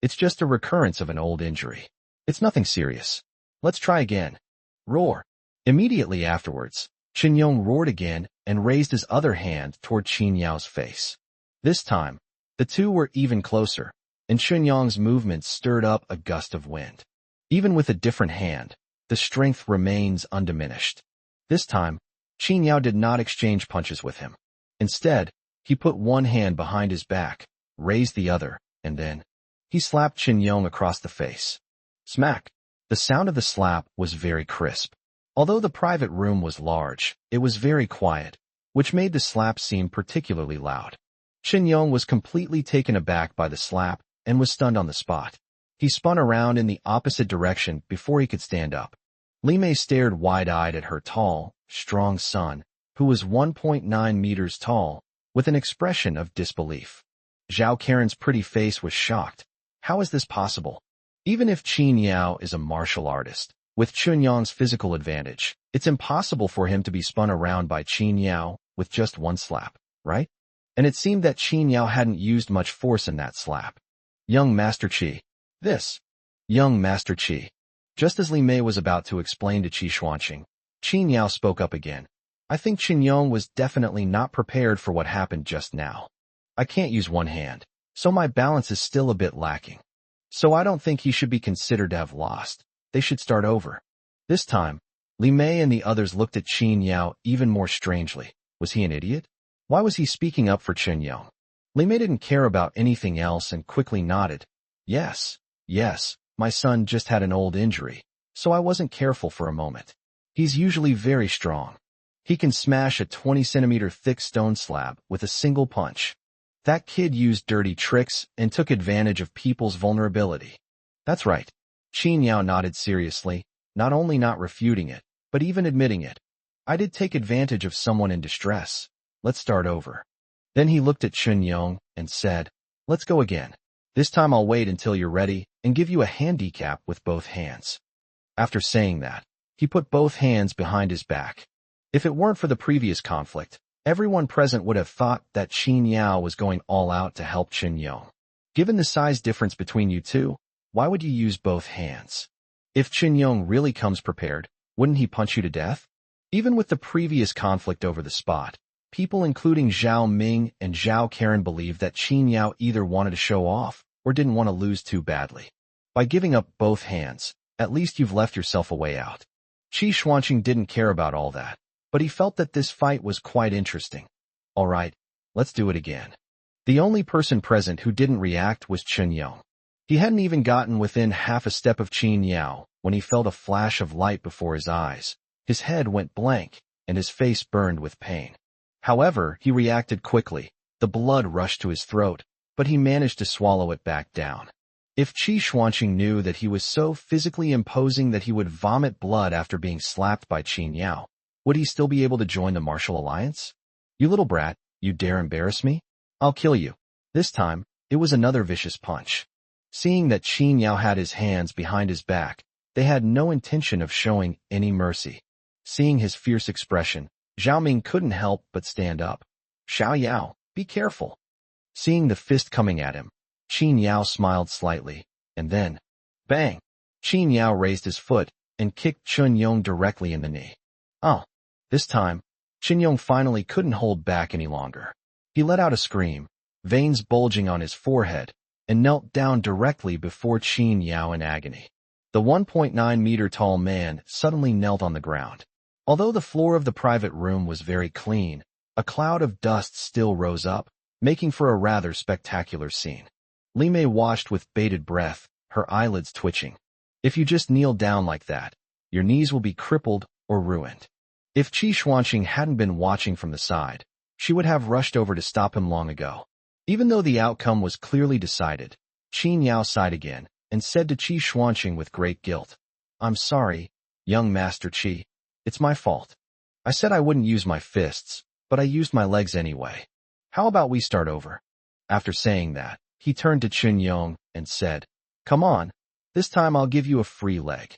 S1: it's just a recurrence of an old injury. It's nothing serious. Let's try again." Roar. Immediately afterwards, Chen Yong roared again and raised his other hand toward Qin Yao's face. This time, the two were even closer, and Chen Yong's movements stirred up a gust of wind. Even with a different hand, the strength remains undiminished. This time, Qin Yao did not exchange punches with him. Instead, he put one hand behind his back, raised the other, and then he slapped Chen Yong across the face. Smack! The sound of the slap was very crisp. Although the private room was large, it was very quiet, which made the slap seem particularly loud. Chen Yong was completely taken aback by the slap and was stunned on the spot. He spun around in the opposite direction before he could stand up. Li Mei stared wide-eyed at her tall, strong son, who was 1.9 meters tall, with an expression of disbelief. Zhao Karen's pretty face was shocked. How is this possible? Even if Qin Yao is a martial artist, with Chen Yong's physical advantage, it's impossible for him to be spun around by Qin Yao with just one slap, right? And it seemed that Qin Yao hadn't used much force in that slap. Young Master Qi. This. Young Master Qi. Just as Li Mei was about to explain to Qi Xuanqing, Qin Yao spoke up again. "I think Chen Yong was definitely not prepared for what happened just now. I can't use one hand, so my balance is still a bit lacking. So I don't think he should be considered to have lost. They should start over." This time, Li Mei and the others looked at Qin Yao even more strangely. Was he an idiot? Why was he speaking up for Chen Yong? Li Mei didn't care about anything else and quickly nodded. Yes, my son just had an old injury, so I wasn't careful for a moment. He's usually very strong. He can smash a 20-centimeter thick stone slab with a single punch. That kid used dirty tricks and took advantage of people's vulnerability. That's right. Qin Yao nodded seriously, not only not refuting it, but even admitting it. "I did take advantage of someone in distress. Let's start over." Then he looked at Chen Yong and said, "Let's go again. This time I'll wait until you're ready and give you a handicap with both hands." After saying that, he put both hands behind his back. If it weren't for the previous conflict, everyone present would have thought that Qin Yao was going all out to help Chen Yong. Given the size difference between you two, why would you use both hands? If Chen Yong really comes prepared, wouldn't he punch you to death? Even with the previous conflict over the spot, people including Zhao Ming and Zhao Karen believed that Qin Yao either wanted to show off or didn't want to lose too badly. By giving up both hands, at least you've left yourself a way out. Qi Xuanqing didn't care about all that, but he felt that this fight was quite interesting. All right, let's do it again. The only person present who didn't react was Chen Yong. He hadn't even gotten within half a step of Qin Yao when he felt a flash of light before his eyes. His head went blank, and his face burned with pain. However, he reacted quickly. The blood rushed to his throat, but he managed to swallow it back down. If Qi Xuanqing knew that he was so physically imposing that he would vomit blood after being slapped by Qin Yao, would he still be able to join the martial alliance? You little brat, you dare embarrass me? I'll kill you. This time, it was another vicious punch. Seeing that Qin Yao had his hands behind his back, they had no intention of showing any mercy. Seeing his fierce expression, Zhao Ming couldn't help but stand up. Xiao Yao, be careful. Seeing the fist coming at him, Qin Yao smiled slightly, and then, bang! Qin Yao raised his foot and kicked Chun Yong directly in the knee. Oh! This time, Qin Yong finally couldn't hold back any longer. He let out a scream, veins bulging on his forehead, and knelt down directly before Qin Yao in agony. The 1.9-meter-tall man suddenly knelt on the ground. Although the floor of the private room was very clean, a cloud of dust still rose up, making for a rather spectacular scene. Li Mei watched with bated breath, her eyelids twitching. If you just kneel down like that, your knees will be crippled or ruined. If Qi Xuanqing hadn't been watching from the side, she would have rushed over to stop him long ago. Even though the outcome was clearly decided, Qin Yao sighed again and said to Qi Xuanqing with great guilt, I'm sorry, young Master Qi. It's my fault. I said I wouldn't use my fists, but I used my legs anyway. How about we start over? After saying that, he turned to Chun Yong and said, Come on, this time I'll give you a free leg.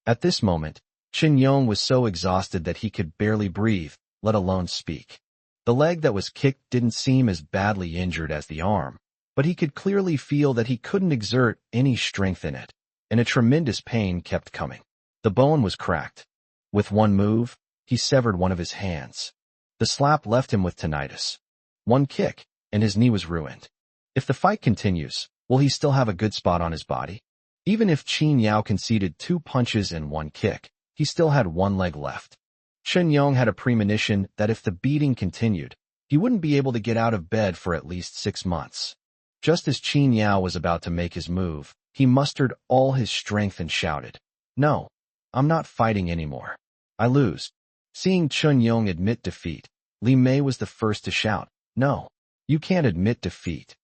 S1: At this moment, Chun Yong was so exhausted that he could barely breathe, let alone speak. The leg that was kicked didn't seem as badly injured as the arm, but he could clearly feel that he couldn't exert any strength in it, and a tremendous pain kept coming. The bone was cracked. With one move, he severed one of his hands. The slap left him with tinnitus. One kick, and his knee was ruined. If the fight continues, will he still have a good spot on his body? Even if Qin Yao conceded 2 punches and 1 kick, he still had 1 leg left. Chun Yong had a premonition that if the beating continued, he wouldn't be able to get out of bed for at least 6 months. Just as Qin Yao was about to make his move, he mustered all his strength and shouted, No, I'm not fighting anymore. I lose. Seeing Chun Yong admit defeat, Li Mei was the first to shout, No, you can't admit defeat.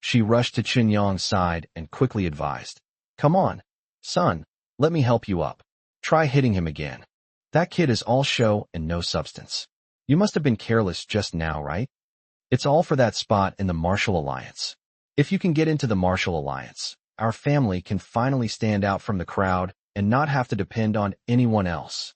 S1: She rushed to Chun Yong's side and quickly advised, Come on, son, let me help you up. Try hitting him again. That kid is all show and no substance. You must have been careless just now, right? It's all for that spot in the martial alliance. If you can get into the martial alliance, our family can finally stand out from the crowd and not have to depend on anyone else.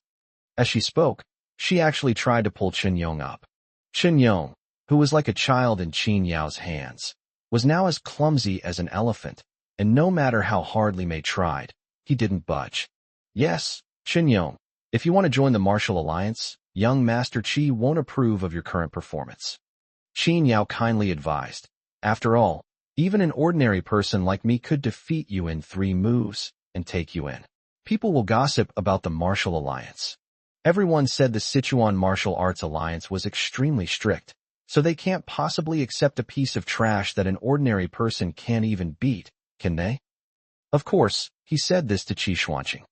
S1: As she spoke, she actually tried to pull Chun Yong up. Chun Yong, who was like a child in Qin Yao's hands, was now as clumsy as an elephant, and no matter how hard Li Mei tried, he didn't budge. Yes, Chun Yong, if you want to join the martial alliance, young Master Qi won't approve of your current performance. Qin Yao kindly advised. After all, even an ordinary person like me could defeat you in 3 moves and take you in. People will gossip about the martial alliance. Everyone said the Sichuan Martial Arts Alliance was extremely strict, so they can't possibly accept a piece of trash that an ordinary person can't even beat, can they? Of course, he said this to Qi Xuanqing.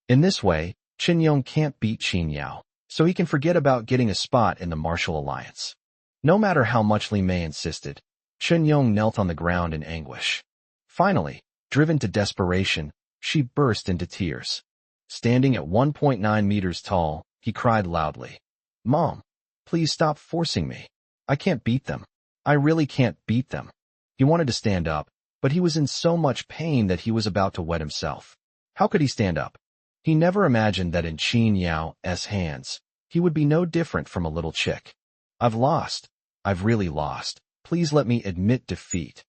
S1: In this way, Chun Yong can't beat Qin Yao, so he can forget about getting a spot in the martial alliance. No matter how much Li Mei insisted, Chun Yong knelt on the ground in anguish. Finally, driven to desperation, she burst into tears. Standing at 1.9 meters tall, he cried loudly, Mom, please stop forcing me. I can't beat them. I really can't beat them. He wanted to stand up, but he was in so much pain that he was about to wet himself. How could he stand up? He never imagined that in Qin Yao's hands, he would be no different from a little chick. I've lost. I've really lost. Please let me admit defeat.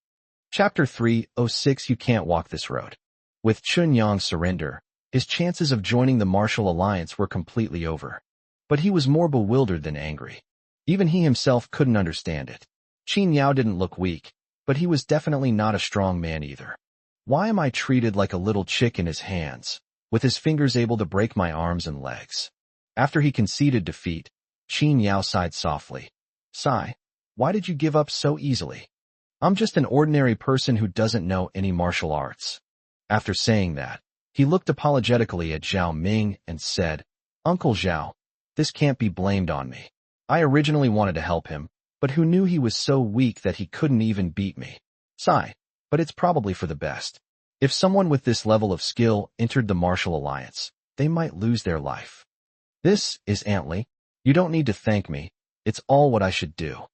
S1: Chapter 306 You Can't Walk This Road. With Chun Yong's surrender, his chances of joining the martial alliance were completely over. But he was more bewildered than angry. Even he himself couldn't understand it. Qin Yao didn't look weak, but he was definitely not a strong man either. Why am I treated like a little chick in his hands, with his fingers able to break my arms and legs? After he conceded defeat, Qin Yao sighed softly. Sigh, why did you give up so easily? I'm just an ordinary person who doesn't know any martial arts. After saying that, he looked apologetically at Zhao Ming and said, Uncle Zhao, this can't be blamed on me. I originally wanted to help him, but who knew he was so weak that he couldn't even beat me? Sigh, but it's probably for the best. If someone with this level of skill entered the martial alliance, they might lose their life. This is Aunt Li. You don't need to thank me. It's all what I should do.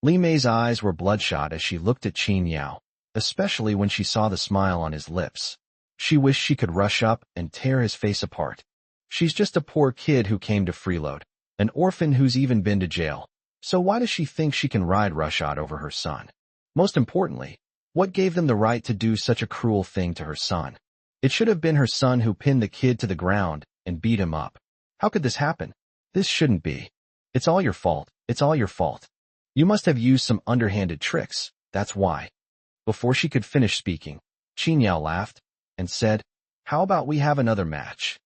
S1: Li Mei's eyes were bloodshot as she looked at Qin Yao, especially when she saw the smile on his lips. She wished she could rush up and tear his face apart. She's just a poor kid who came to freeload, an orphan who's even been to jail. So why does she think she can ride roughshod over her son? Most importantly, what gave them the right to do such a cruel thing to her son? It should have been her son who pinned the kid to the ground and beat him up. How could this happen? This shouldn't be. It's all your fault. It's all your fault. You must have used some underhanded tricks. That's why. Before she could finish speaking, Qin Yao laughed and said, How about we have another match?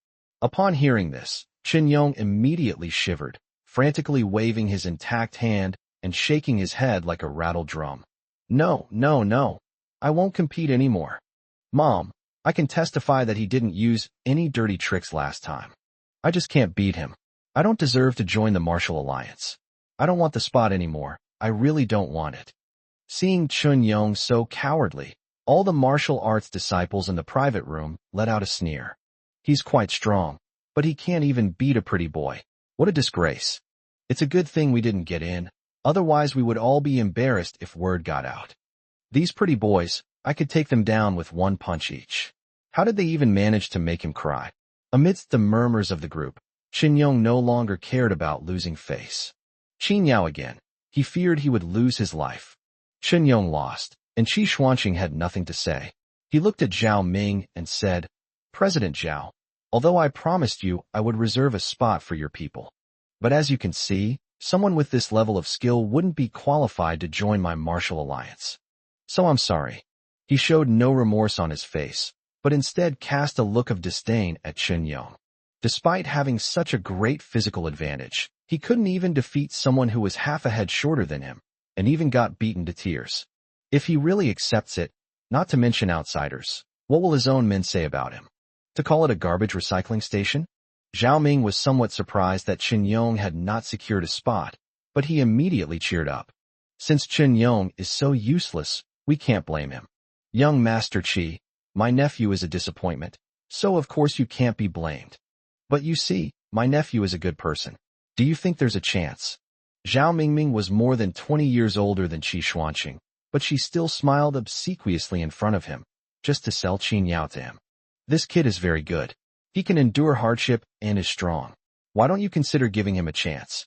S1: Upon hearing this, Qin Yong immediately shivered, frantically waving his intact hand and shaking his head like a rattled drum. No, no, no. I won't compete anymore. Mom, I can testify that he didn't use any dirty tricks last time. I just can't beat him. I don't deserve to join the martial alliance. I don't want the spot anymore. I really don't want it. Seeing Qin Yong so cowardly, all the martial arts disciples in the private room let out a sneer. He's quite strong, but he can't even beat a pretty boy. What a disgrace. It's a good thing we didn't get in, otherwise we would all be embarrassed if word got out. These pretty boys, I could take them down with one punch each. How did they even manage to make him cry? Amidst the murmurs of the group, Qin Yong no longer cared about losing face. Qin Yao again. He feared he would lose his life. Qin Yong lost, and Qi Xuanqing had nothing to say. He looked at Zhao Ming and said, President Zhao, although I promised you I would reserve a spot for your people. But as you can see, someone with this level of skill wouldn't be qualified to join my martial alliance. So I'm sorry. He showed no remorse on his face, but instead cast a look of disdain at Qin Yong. Despite having such a great physical advantage, he couldn't even defeat someone who was half a head shorter than him, and even got beaten to tears. If he really accepts it, not to mention outsiders, what will his own men say about him? To call it a garbage recycling station? Zhao Ming was somewhat surprised that Qin Yong had not secured a spot, but he immediately cheered up. Since Qin Yong is so useless, we can't blame him. Young Master Qi, my nephew is a disappointment, so of course you can't be blamed. But you see, my nephew is a good person. Do you think there's a chance? Zhao Mingming was more than 20 years older than Qi Xuanqing, but she still smiled obsequiously in front of him, just to sell Qin Yao to him. This kid is very good. He can endure hardship and is strong. Why don't you consider giving him a chance?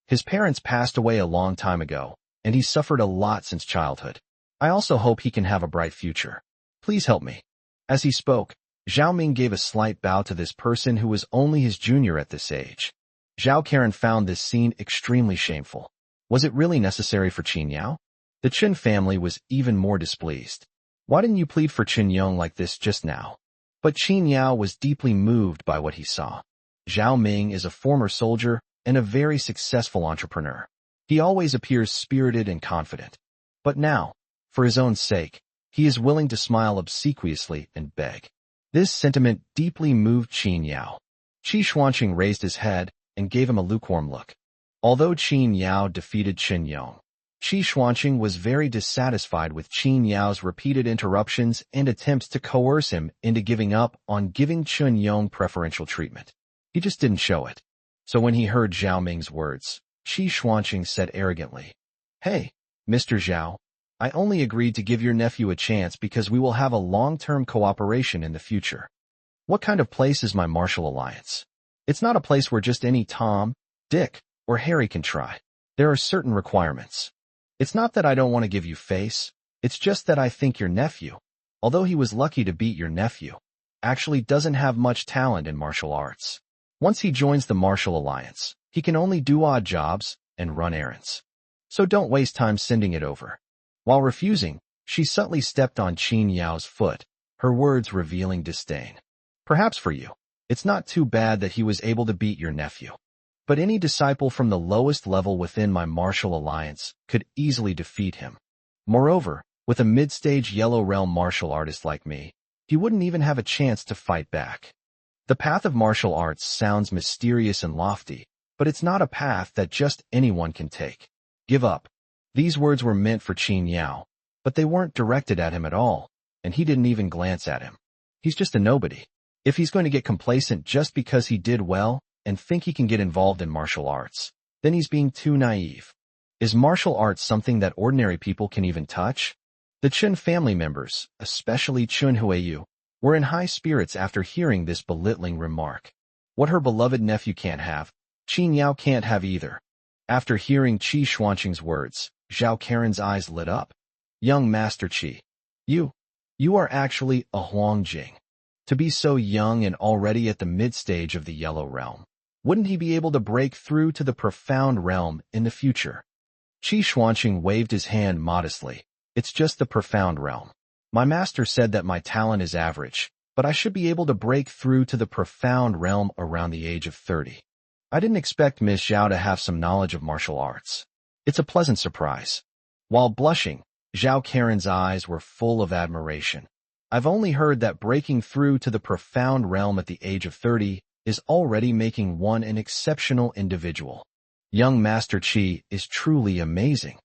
S1: His parents passed away a long time ago, and he suffered a lot since childhood. I also hope he can have a bright future. Please help me. As he spoke, Zhao Ming gave a slight bow to this person who was only his junior at this age. Zhao Karen found this scene extremely shameful. Was it really necessary for Qin Yao? The Qin family was even more displeased. Why didn't you plead for Qin Yong like this just now? But Qin Yao was deeply moved by what he saw. Zhao Ming is a former soldier and a very successful entrepreneur. He always appears spirited and confident. But now, for his own sake, he is willing to smile obsequiously and beg. This sentiment deeply moved Qin Yao. Qi Xuanqing raised his head and gave him a lukewarm look. Although Qin Yao defeated Qin Yong, Qi Xuanqing was very dissatisfied with Qin Yao's repeated interruptions and attempts to coerce him into giving up on giving Qin Yong preferential treatment. He just didn't show it. So when he heard Zhao Ming's words, Qi Xuanqing said arrogantly, Hey, Mr. Zhao, I only agreed to give your nephew a chance because we will have a long-term cooperation in the future. What kind of place is my martial alliance? It's not a place where just any Tom, Dick, or Harry can try. There are certain requirements. It's not that I don't want to give you face, it's just that I think your nephew, although he was lucky to beat your nephew, actually doesn't have much talent in martial arts. Once he joins the martial alliance, he can only do odd jobs and run errands. So don't waste time sending it over. While refusing, she subtly stepped on Qin Yao's foot, her words revealing disdain. Perhaps for you, it's not too bad that he was able to beat your nephew. But any disciple from the lowest level within my martial alliance could easily defeat him. Moreover, With a mid-stage Yellow Realm martial artist like me, he wouldn't even have a chance to fight back. The path of martial arts sounds mysterious and lofty, but it's not a path that just anyone can take. Give up. These words were meant for Qin Yao, but they weren't directed at him at all, and he didn't even glance at him. He's just a nobody. If he's going to get complacent just because he did well and think he can get involved in martial arts, then he's being too naive. Is martial arts something that ordinary people can even touch? The Chun family members, especially Chun Huiyu, were in high spirits after hearing this belittling remark. What her beloved nephew can't have, Qin Yao can't have either. After hearing Qi Xuanqing's words, Zhao Karen's eyes lit up. Young Master Qi, you are actually a Huangjing. To be so young and already at the mid-stage of the Yellow Realm, wouldn't he be able to break through to the Profound Realm in the future? Qi Xuanqing waved his hand modestly. It's just the Profound Realm. My master said that my talent is average, but I should be able to break through to the Profound Realm around the age of 30. I didn't expect Miss Zhao to have some knowledge of martial arts. It's a pleasant surprise. While blushing, Zhao Karen's eyes were full of admiration. I've only heard that breaking through to the Profound Realm at the age of 30 is already making one an exceptional individual. Young Master Qi is truly amazing.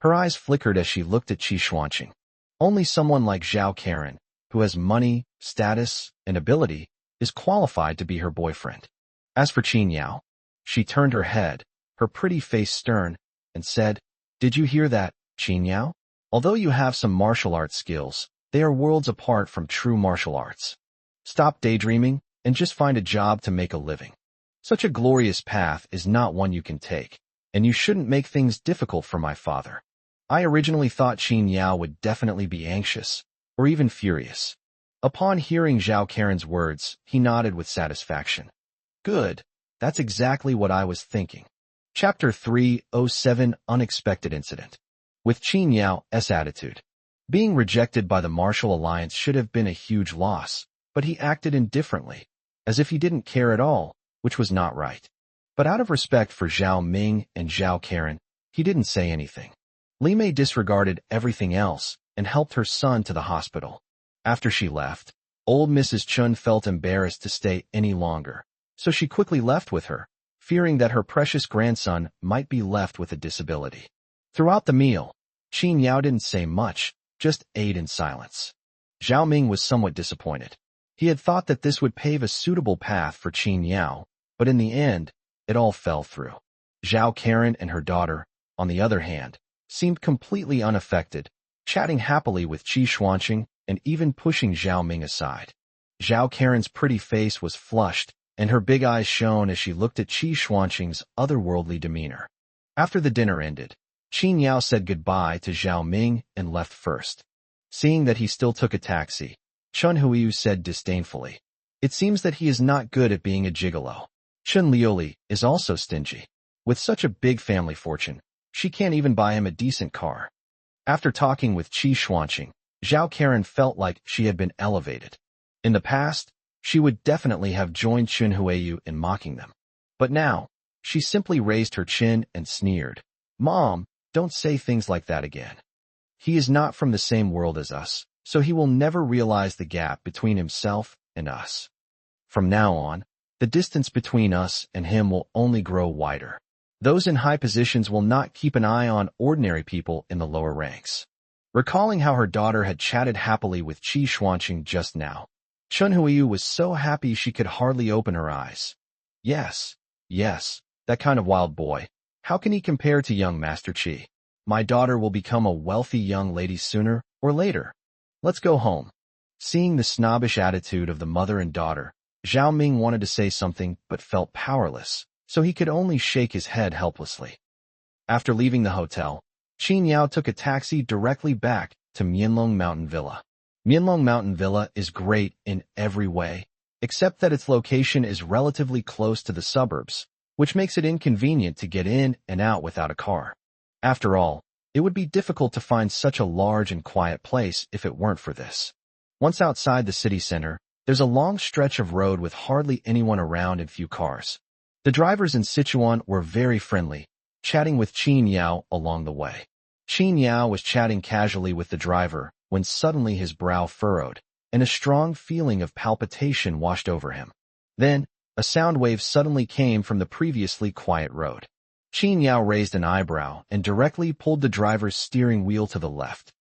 S1: Her eyes flickered as she looked at Qi Xuanqing. Only someone like Zhao Karen, who has money, status, and ability, is qualified to be her boyfriend. As for Qin Yao, she turned her head, her pretty face stern, and said, "Did you hear that, Qin Yao? Although you have some martial arts skills, they are worlds apart from true martial arts. Stop daydreaming and just find a job to make a living. Such a glorious path is not one you can take, and you shouldn't make things difficult for my father." I originally thought Qin Yao would definitely be anxious, or even furious. Upon hearing Zhao Karen's words, he nodded with satisfaction. Good, that's exactly what I was thinking. Chapter 307 Unexpected Incident. With Qin Yao's attitude, being rejected by the Martial Alliance should have been a huge loss, but he acted indifferently, as if he didn't care at all, which was not right. But out of respect for Zhao Ming and Zhao Karen, he didn't say anything. Li Mei disregarded everything else and helped her son to the hospital. After she left, old Mrs. Chun felt embarrassed to stay any longer, so she quickly left with her, fearing that her precious grandson might be left with a disability. Throughout the meal, Qin Yao didn't say much, just ate in silence. Zhao Ming was somewhat disappointed. He had thought that this would pave a suitable path for Qin Yao, but in the end, it all fell through. Zhao Karen and her daughter, on the other hand, seemed completely unaffected, chatting happily with Qi Xuanqing and even pushing Zhao Ming aside. Zhao Karen's pretty face was flushed, and her big eyes shone as she looked at Qi Xuanqing's otherworldly demeanor. After the dinner ended, Qin Yao said goodbye to Zhao Ming and left first. Seeing that he still took a taxi, Chun Huiyu said disdainfully, "It seems that he is not good at being a gigolo. Chun Liuli is also stingy. With such a big family fortune, she can't even buy him a decent car." After talking with Qi Xuanqing, Zhao Karen felt like she had been elevated. In the past, she would definitely have joined Chun Huiyu in mocking them. But now, she simply raised her chin and sneered, "Mom, don't say things like that again. He is not from the same world as us, so he will never realize the gap between himself and us. From now on, the distance between us and him will only grow wider. Those in high positions will not keep an eye on ordinary people in the lower ranks." Recalling how her daughter had chatted happily with Qi Xuanqing just now, Chun Huiyu was so happy she could hardly open her eyes. Yes, that kind of wild boy. How can he compare to young Master Qi? My daughter will become a wealthy young lady sooner or later. Let's go home. Seeing the snobbish attitude of the mother and daughter, Zhao Ming wanted to say something but felt powerless, so he could only shake his head helplessly. After leaving the hotel, Qin Yao took a taxi directly back to Mianlong Mountain Villa. Mianlong Mountain Villa is great in every way, except that its location is relatively close to the suburbs, which makes it inconvenient to get in and out without a car. After all, it would be difficult to find such a large and quiet place if it weren't for this. Once outside the city center, there's a long stretch of road with hardly anyone around and few cars. The drivers in Sichuan were very friendly, chatting with Qin Yao along the way. Qin Yao was chatting casually with the driver when suddenly his brow furrowed, and a strong feeling of palpitation washed over him. Then, a sound wave suddenly came from the previously quiet road. Qin Yao raised an eyebrow and directly pulled the driver's steering wheel to the left.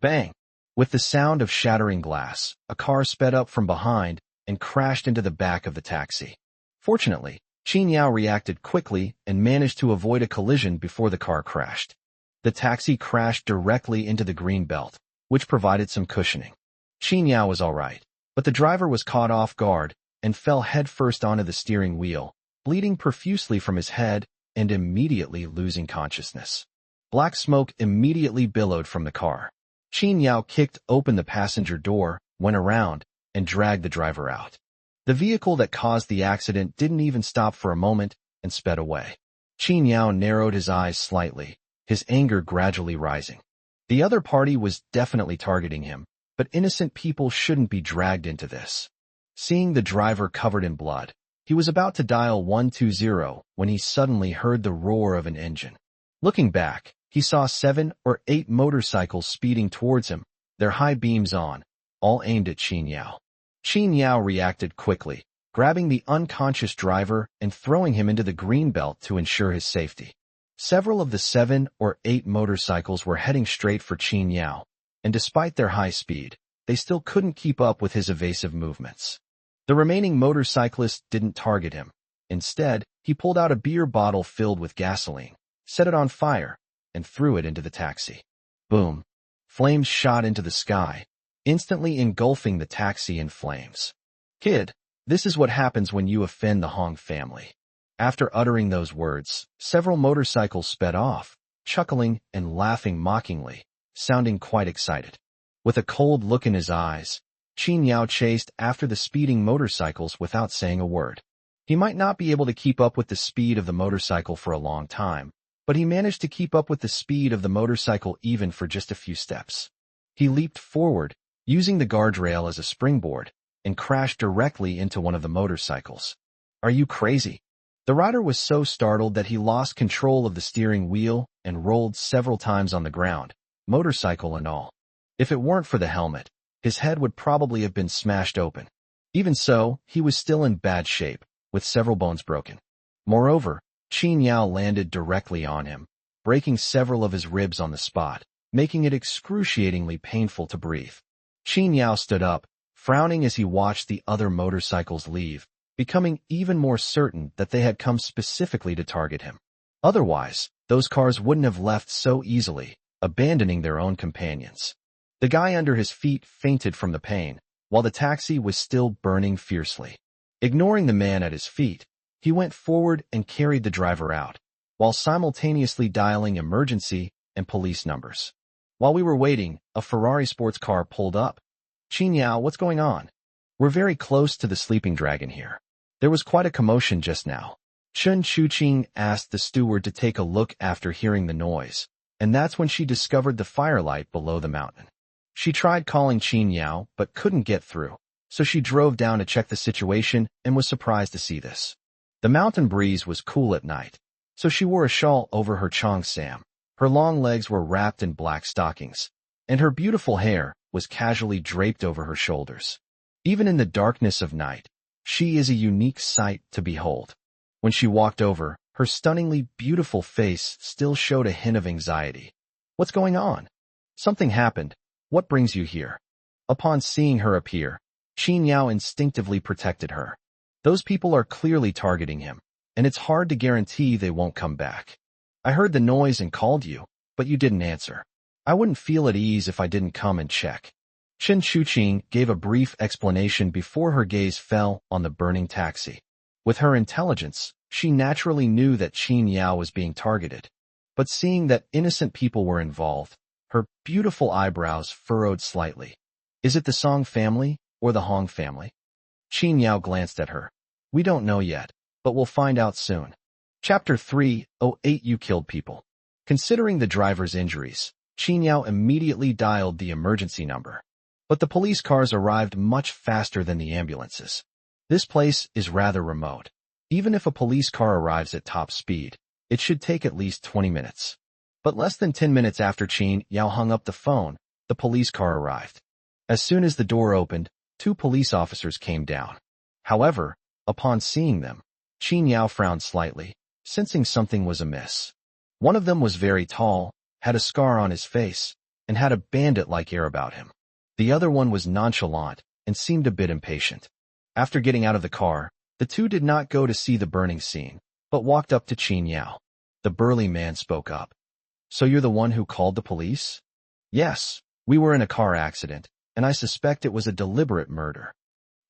S1: Bang! With the sound of shattering glass, a car sped up from behind and crashed into the back of the taxi. Fortunately, Qin Yao reacted quickly and managed to avoid a collision before the car crashed. The taxi crashed directly into the green belt, which provided some cushioning. Qin Yao was all right, but the driver was caught off guard and fell headfirst onto the steering wheel, bleeding profusely from his head and immediately losing consciousness. Black smoke immediately billowed from the car. Qin Yao kicked open the passenger door, went around, and dragged the driver out. The vehicle that caused the accident didn't even stop for a moment and sped away. Qin Yao narrowed his eyes slightly, his anger gradually rising. The other party was definitely targeting him, but innocent people shouldn't be dragged into this. Seeing the driver covered in blood, he was about to dial 120 when he suddenly heard the roar of an engine. Looking back, he saw 7 or 8 motorcycles speeding towards him, their high beams on, all aimed at Qin Yao. Qin Yao reacted quickly, grabbing the unconscious driver and throwing him into the green belt to ensure his safety. Several of the 7 or 8 motorcycles were heading straight for Qin Yao, and despite their high speed, they still couldn't keep up with his evasive movements. The remaining motorcyclists didn't target him. Instead, he pulled out a beer bottle filled with gasoline, set it on fire, and threw it into the taxi. Boom! Flames shot into the sky, instantly engulfing the taxi in flames. Kid, this is what happens when you offend the Hong family. After uttering those words, several motorcycles sped off, chuckling and laughing mockingly, sounding quite excited. With a cold look in his eyes, Qin Yao chased after the speeding motorcycles without saying a word. He might not be able to keep up with the speed of the motorcycle for a long time, but he managed to keep up with the speed of the motorcycle even for just a few steps. He leaped forward, using the guardrail as a springboard, and crashed directly into one of the motorcycles. Are you crazy? The rider was so startled that he lost control of the steering wheel and rolled several times on the ground, motorcycle and all. If it weren't for the helmet, his head would probably have been smashed open. Even so, he was still in bad shape, with several bones broken. Moreover, Qin Yao landed directly on him, breaking several of his ribs on the spot, making it excruciatingly painful to breathe. Qin Yao stood up, frowning as he watched the other motorcycles leave, becoming even more certain that they had come specifically to target him. Otherwise, those cars wouldn't have left so easily, abandoning their own companions. The guy under his feet fainted from the pain, while the taxi was still burning fiercely. Ignoring the man at his feet, he went forward and carried the driver out, while simultaneously dialing emergency and police numbers. While we were waiting, a Ferrari sports car pulled up. Qin Yao, what's going on? We're very close to the sleeping dragon here. There was quite a commotion just now. Chen Chuqing asked the steward to take a look after hearing the noise, and that's when she discovered the firelight below the mountain. She tried calling Qin Yao, but couldn't get through, so she drove down to check the situation and was surprised to see this. The mountain breeze was cool at night, so she wore a shawl over her cheongsam. Her long legs were wrapped in black stockings, and her beautiful hair was casually draped over her shoulders. Even in the darkness of night, she is a unique sight to behold. When she walked over, her stunningly beautiful face still showed a hint of anxiety. What's going on? Something happened. What brings you here? Upon seeing her appear, Qin Yao instinctively protected her. Those people are clearly targeting him, and it's hard to guarantee they won't come back. I heard the noise and called you, but you didn't answer. I wouldn't feel at ease if I didn't come and check. Chen Chuqing gave a brief explanation before her gaze fell on the burning taxi. With her intelligence, she naturally knew that Qin Yao was being targeted. But seeing that innocent people were involved, her beautiful eyebrows furrowed slightly. Is it the Song family or the Hong family? Qin Yao glanced at her. We don't know yet, but we'll find out soon. Chapter 308 You killed people. Considering the driver's injuries, Qin Yao immediately dialed the emergency number. But the police cars arrived much faster than the ambulances. This place is rather remote. Even if a police car arrives at top speed, it should take at least 20 minutes. But less than 10 minutes after Qin Yao hung up the phone, the police car arrived. As soon as the door opened, 2 police officers came down. However, upon seeing them, Qin Yao frowned slightly, sensing something was amiss. One of them was very tall, had a scar on his face, and had a bandit-like air about him. The other one was nonchalant and seemed a bit impatient. After getting out of the car, the 2 did not go to see the burning scene, but walked up to Qin Yao. The burly man spoke up. "So you're the one who called the police?" "Yes, we were in a car accident, and I suspect it was a deliberate murder."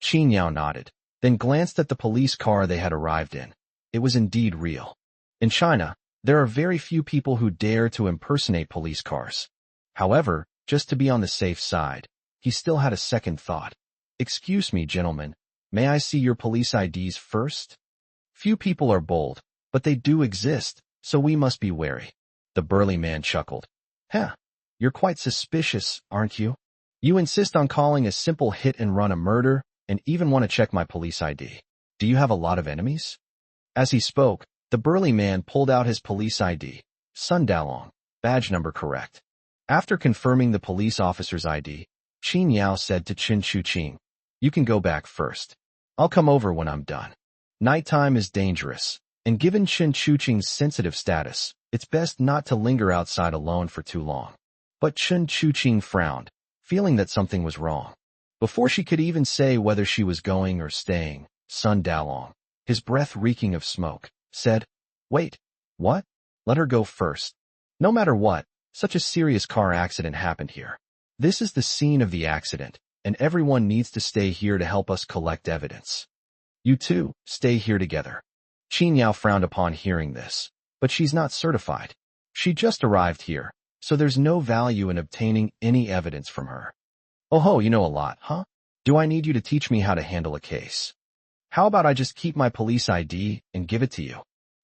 S1: Qin Yao nodded, then glanced at the police car they had arrived in. It was indeed real. In China, there are very few people who dare to impersonate police cars. However, just to be on the safe side, he still had a second thought. "Excuse me, gentlemen, may I see your police IDs first?" "Few people are bold, but they do exist, so we must be wary." The burly man chuckled. "Huh, you're quite suspicious, aren't you? You insist on calling a simple hit-and-run a murder, and even want to check my police ID. Do you have a lot of enemies?" As he spoke, the burly man pulled out his police ID, Sun Dalong, badge number correct. After confirming the police officer's ID, Qin Yao said to Chen Chuqing, "You can go back first. I'll come over when I'm done." Nighttime is dangerous, and given Chen Chuqing's sensitive status, it's best not to linger outside alone for too long. But Chen Chuqing frowned, feeling that something was wrong. Before she could even say whether she was going or staying, Sun Dalong, his breath reeking of smoke, said, "Wait, what? Let her go first. No matter what, such a serious car accident happened here. This is the scene of the accident, and everyone needs to stay here to help us collect evidence. You two, stay here together." Qin Yao frowned upon hearing this, but she's not certified. She just arrived here, so there's no value in obtaining any evidence from her. "Oh ho, you know a lot, huh? Do I need you to teach me how to handle a case? How about I just keep my police ID and give it to you?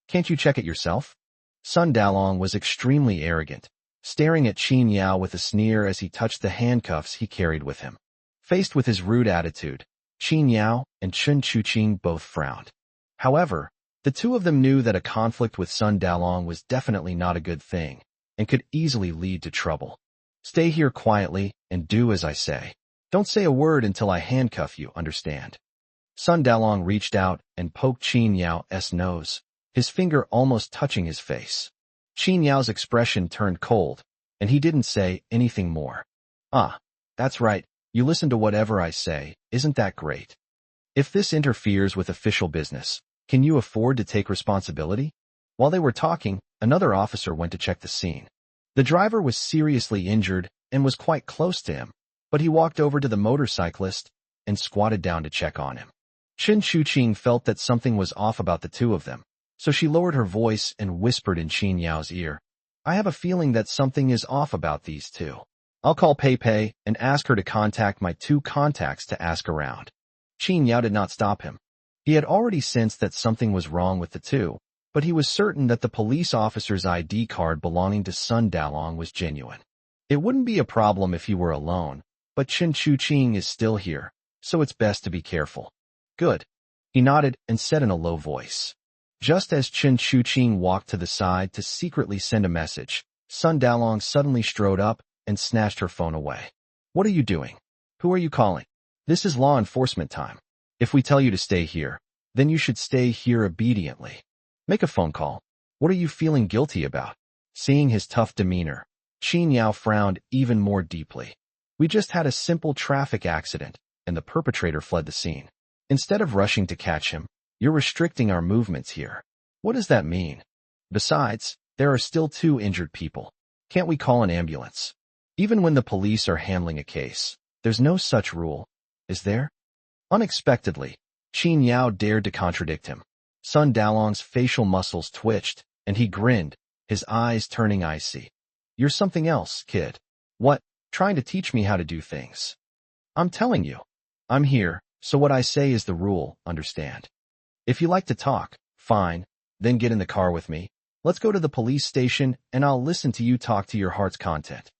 S1: Can't you check it yourself?" Sun Dalong was extremely arrogant, staring at Qin Yao with a sneer as he touched the handcuffs he carried with him. Faced with his rude attitude, Qin Yao and Chen Chuqing both frowned. However, the 2 of them knew that a conflict with Sun Dalong was definitely not a good thing, and could easily lead to trouble. "Stay here quietly and do as I say. Don't say a word until I handcuff you, understand?" Sun Dalong reached out and poked Qin Yao's nose, his finger almost touching his face. Qin Yao's expression turned cold, and he didn't say anything more. "Ah, that's right, you listen to whatever I say, isn't that great? If this interferes with official business, can you afford to take responsibility?" While they were talking, another officer went to check the scene. The driver was seriously injured and was quite close to him, but he walked over to the motorcyclist and squatted down to check on him. Chen Chuqing felt that something was off about the 2 of them, so she lowered her voice and whispered in Qin Yao's ear, "I have a feeling that something is off about these 2. I'll call Pei Pei and ask her to contact my 2 contacts to ask around." Qin Yao did not stop him. He had already sensed that something was wrong with the 2, but he was certain that the police officer's ID card belonging to Sun Dalong was genuine. It wouldn't be a problem if he were alone, but Chen Chuqing is still here, so it's best to be careful. "Good." He nodded and said in a low voice. Just as Chen Chuqing walked to the side to secretly send a message, Sun Dalong suddenly strode up and snatched her phone away. "What are you doing? Who are you calling? This is law enforcement time. If we tell you to stay here, then you should stay here obediently. Make a phone call. What are you feeling guilty about?" Seeing his tough demeanor, Qin Yao frowned even more deeply. "We just had a simple traffic accident, and the perpetrator fled the scene. Instead of rushing to catch him, you're restricting our movements here. What does that mean? Besides, there are still 2 injured people. Can't we call an ambulance? Even when the police are handling a case, there's no such rule, is there?" Unexpectedly, Qin Yao dared to contradict him. Sun Dalong's facial muscles twitched, and he grinned, his eyes turning icy. "You're something else, kid. What, trying to teach me how to do things? I'm telling you. I'm here, so what I say is the rule, understand? If you like to talk, fine, then get in the car with me. Let's go to the police station, and I'll listen to you talk to your heart's content."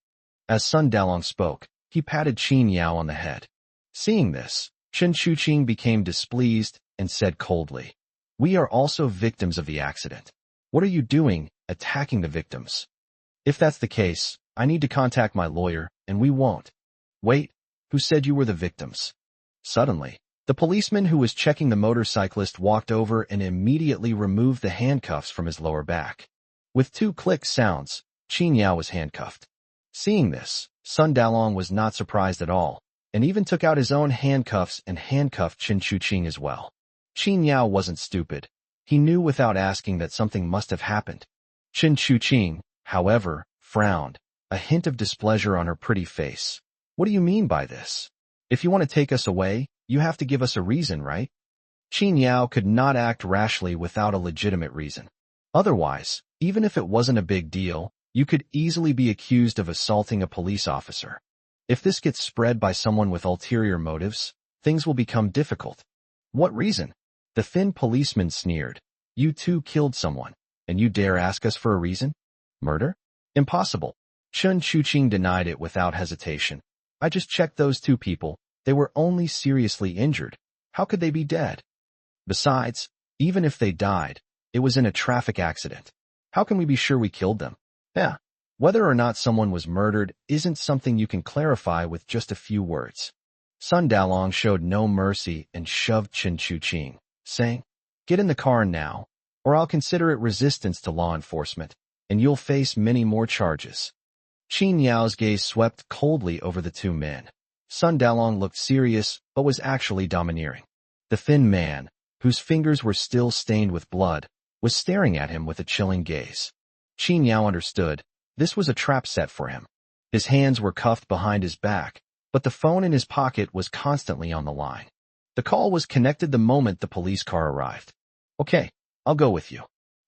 S1: As Sun Dalong spoke, he patted Qin Yao on the head. Seeing this, Chen Chuqing became displeased and said coldly, "We are also victims of the accident. What are you doing, attacking the victims?" If that's the case, I need to contact my lawyer, and we won't. Wait, who said you were the victims? Suddenly, the policeman who was checking the motorcyclist walked over and immediately removed the handcuffs from his lower back. With 2 click sounds, Qin Yao was handcuffed. Seeing this, Sun Dalong was not surprised at all, and even took out his own handcuffs and handcuffed Chen Chuqing as well. Qin Yao wasn't stupid. He knew without asking that something must have happened. Chen Chuqing, however, frowned, a hint of displeasure on her pretty face. What do you mean by this? If you want to take us away, you have to give us a reason, right? Qin Yao could not act rashly without a legitimate reason. Otherwise, even if it wasn't a big deal, you could easily be accused of assaulting a police officer. If this gets spread by someone with ulterior motives, things will become difficult. What reason? The thin policeman sneered. You too killed someone, and you dare ask us for a reason? Murder? Impossible. Chen Chuqing denied it without hesitation. I just checked those 2 people. They were only seriously injured. How could they be dead? Besides, even if they died, it was in a traffic accident. How can we be sure we killed them? Yeah. Whether or not someone was murdered isn't something you can clarify with just a few words. Sun Dalong showed no mercy and shoved Chen Chuqing, saying, Get in the car now, or I'll consider it resistance to law enforcement, and you'll face many more charges. Qin Yao's gaze swept coldly over the 2 men. Sun Dalong looked serious, but was actually domineering. The thin man, whose fingers were still stained with blood, was staring at him with a chilling gaze. Qin Yao understood. This was a trap set for him. His hands were cuffed behind his back, but the phone in his pocket was constantly on the line. The call was connected the moment the police car arrived. Okay, I'll go with you.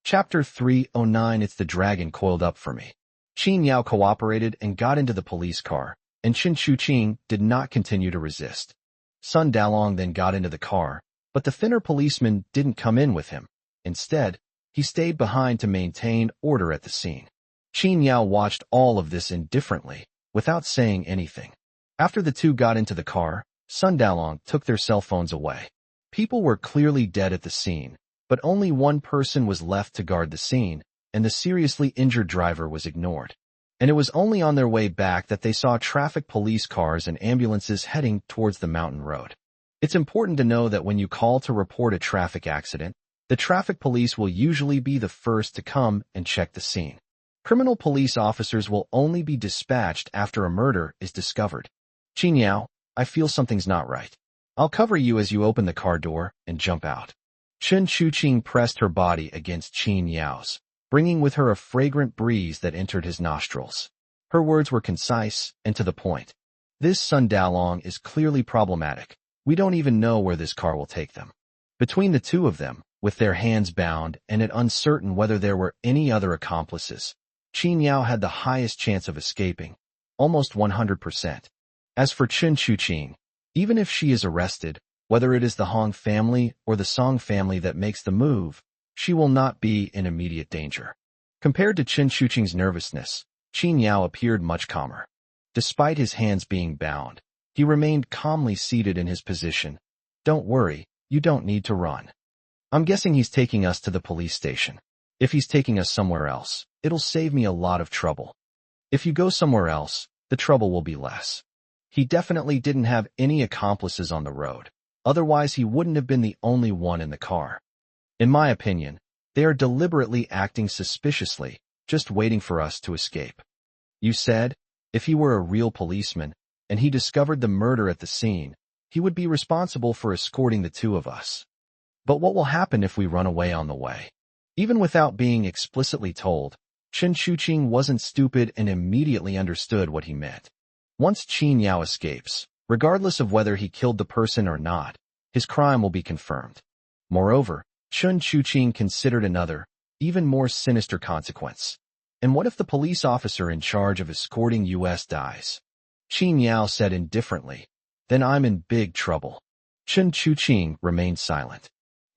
S1: Chapter 309. It's the dragon coiled up for me. Qin Yao cooperated and got into the police car, and Chen Chuqing did not continue to resist. Sun Dalong then got into the car, but the thinner policeman didn't come in with him. Instead, he stayed behind to maintain order at the scene. Qin Yao watched all of this indifferently, without saying anything. After the 2 got into the car, Sun Dalong took their cell phones away. People were clearly dead at the scene, but only 1 person was left to guard the scene, and the seriously injured driver was ignored. And it was only on their way back that they saw traffic police cars and ambulances heading towards the mountain road. It's important to know that when you call to report a traffic accident, the traffic police will usually be the first to come and check the scene. Criminal police officers will only be dispatched after a murder is discovered. Qin Yao, I feel something's not right. I'll cover you as you open the car door and jump out. Chen Chuqing pressed her body against Qin Yao's, bringing with her a fragrant breeze that entered his nostrils. Her words were concise and to the point. This Sun Dalong is clearly problematic. We don't even know where this car will take them. Between the 2 of them, with their hands bound and it uncertain whether there were any other accomplices, Qin Yao had the highest chance of escaping, almost 100%. As for Chen Chuqing, even if she is arrested, whether it is the Hong family or the Song family that makes the move, she will not be in immediate danger. Compared to Chen Chuqing's nervousness, Qin Yao appeared much calmer. Despite his hands being bound, he remained calmly seated in his position. Don't worry, you don't need to run. I'm guessing he's taking us to the police station. If he's taking us somewhere else, it'll save me a lot of trouble. If you go somewhere else, the trouble will be less. He definitely didn't have any accomplices on the road. Otherwise, he wouldn't have been the only one in the car. In my opinion, they are deliberately acting suspiciously, just waiting for us to escape. You said, if he were a real policeman, and he discovered the murder at the scene, he would be responsible for escorting the 2 of us. But what will happen if we run away on the way? Even without being explicitly told, Chen Chuqing wasn't stupid and immediately understood what he meant. Once Qin Yao escapes, regardless of whether he killed the person or not, his crime will be confirmed. Moreover, Chen Chuqing considered another, even more sinister consequence. And what if the police officer in charge of escorting us dies? Qin Yao said indifferently. Then I'm in big trouble. Chen Chuqing remained silent.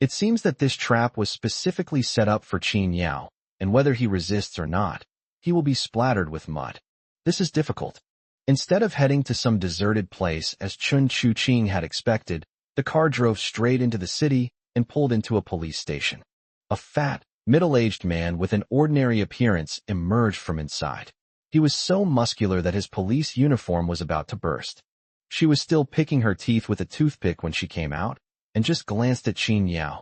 S1: It seems that this trap was specifically set up for Qin Yao, and whether he resists or not, he will be splattered with mud. This is difficult. Instead of heading to some deserted place as Chen Chuqing had expected, the car drove straight into the city and pulled into a police station. A fat, middle-aged man with an ordinary appearance emerged from inside. He was so muscular that his police uniform was about to burst. She was still picking her teeth with a toothpick when she came out, and just glanced at Qin Yao.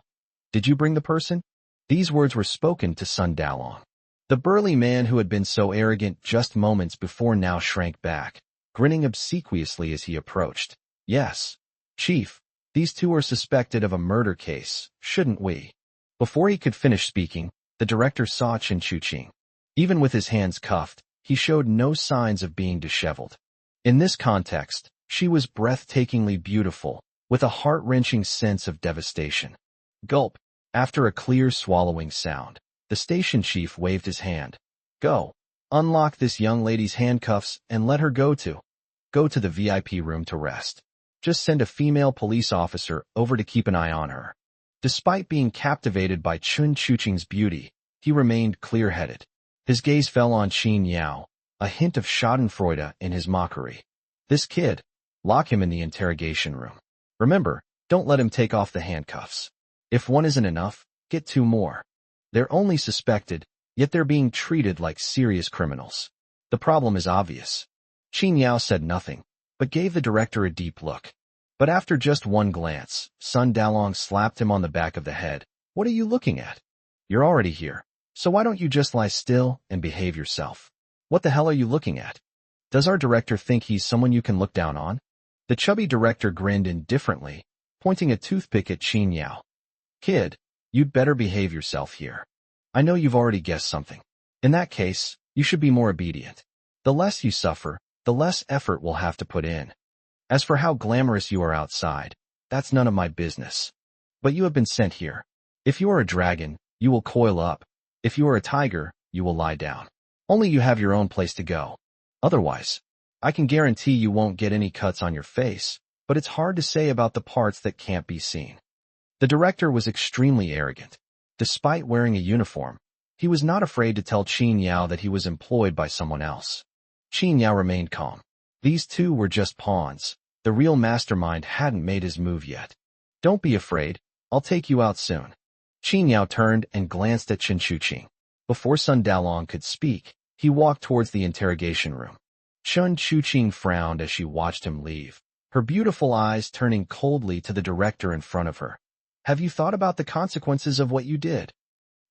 S1: "Did you bring the person?" These words were spoken to Sun Dalong. The burly man who had been so arrogant just moments before now shrank back, grinning obsequiously as he approached. "Yes, Chief, these two are suspected of a murder case, shouldn't we?" Before he could finish speaking, the director saw Chen Chuqing. Even with his hands cuffed, he showed no signs of being disheveled. In this context, she was breathtakingly beautiful, with a heart-wrenching sense of devastation. Gulp. After a clear swallowing sound, the station chief waved his hand. "Go. Unlock this young lady's handcuffs and let her go to the VIP room to rest. Just send a female police officer over to keep an eye on her." Despite being captivated by Chen Chuqing's beauty, he remained clear-headed. His gaze fell on Qin Yao, a hint of schadenfreude in his mockery. "This kid, lock him in the interrogation room. Remember, don't let him take off the handcuffs. If one isn't enough, get two more. They're only suspected, yet they're being treated like serious criminals. The problem is obvious." Qin Yao said nothing, but gave the director a deep look. But after just one glance, Sun Dalong slapped him on the back of the head. "What are you looking at? You're already here, so why don't you just lie still and behave yourself? What the hell are you looking at? Does our director think he's someone you can look down on?" The chubby director grinned indifferently, pointing a toothpick at Qin Yao. "Kid, you'd better behave yourself here. I know you've already guessed something. In that case, you should be more obedient. The less you suffer, the less effort we'll have to put in. As for how glamorous you are outside, that's none of my business. But you have been sent here. If you are a dragon, you will coil up. If you are a tiger, you will lie down. Only you have your own place to go. Otherwise, I can guarantee you won't get any cuts on your face, but it's hard to say about the parts that can't be seen." The director was extremely arrogant. Despite wearing a uniform, he was not afraid to tell Qin Yao that he was employed by someone else. Qin Yao remained calm. These two were just pawns. The real mastermind hadn't made his move yet. "Don't be afraid. I'll take you out soon." Qin Yao turned and glanced at Chen Chuqing. Before Sun Dalong could speak, he walked towards the interrogation room. Chen Chuqing frowned as she watched him leave, her beautiful eyes turning coldly to the director in front of her. "Have you thought about the consequences of what you did?"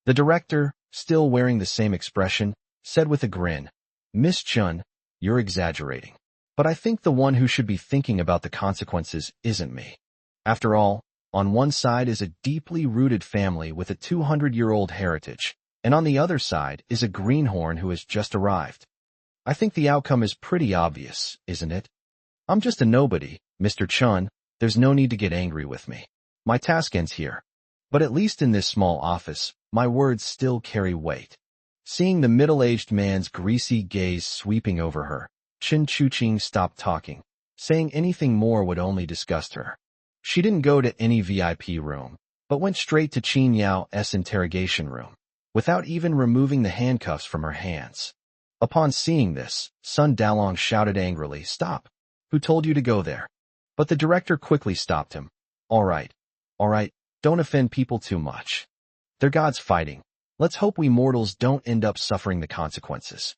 S1: The director, still wearing the same expression, said with a grin, "Miss Chen, you're exaggerating. But I think the one who should be thinking about the consequences isn't me. After all, on one side is a deeply rooted family with a 200-year-old heritage, and on the other side is a greenhorn who has just arrived. I think the outcome is pretty obvious, isn't it? I'm just a nobody, Mr. Chen. There's no need to get angry with me. My task ends here. But at least in this small office, my words still carry weight." Seeing the middle-aged man's greasy gaze sweeping over her, Chen Chuqing stopped talking. Saying anything more would only disgust her. She didn't go to any VIP room, but went straight to Qin Yao's interrogation room, without even removing the handcuffs from her hands. Upon seeing this, Sun Dalong shouted angrily, "Stop! Who told you to go there?" But the director quickly stopped him. All right, don't offend people too much. They're gods fighting. Let's hope we mortals don't end up suffering the consequences.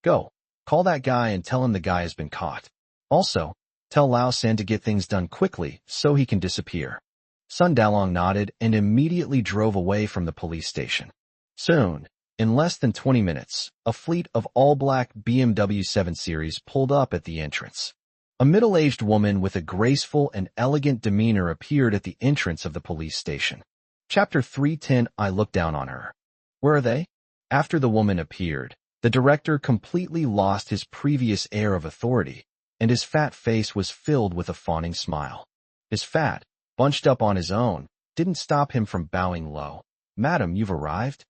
S1: Go, call that guy and tell him the guy has been caught. Also, tell Lao San to get things done quickly so he can disappear." Sun Dalong nodded and immediately drove away from the police station. Soon, in less than 20 minutes, a fleet of all-black BMW 7 Series pulled up at the entrance. A middle-aged woman with a graceful and elegant demeanor appeared at the entrance of the police station. Chapter 310. I looked down on her. Where are they? After the woman appeared, the director completely lost his previous air of authority, and his fat face was filled with a fawning smile. His fat, bunched up on his own, didn't stop him from bowing low. "Madam, you've arrived?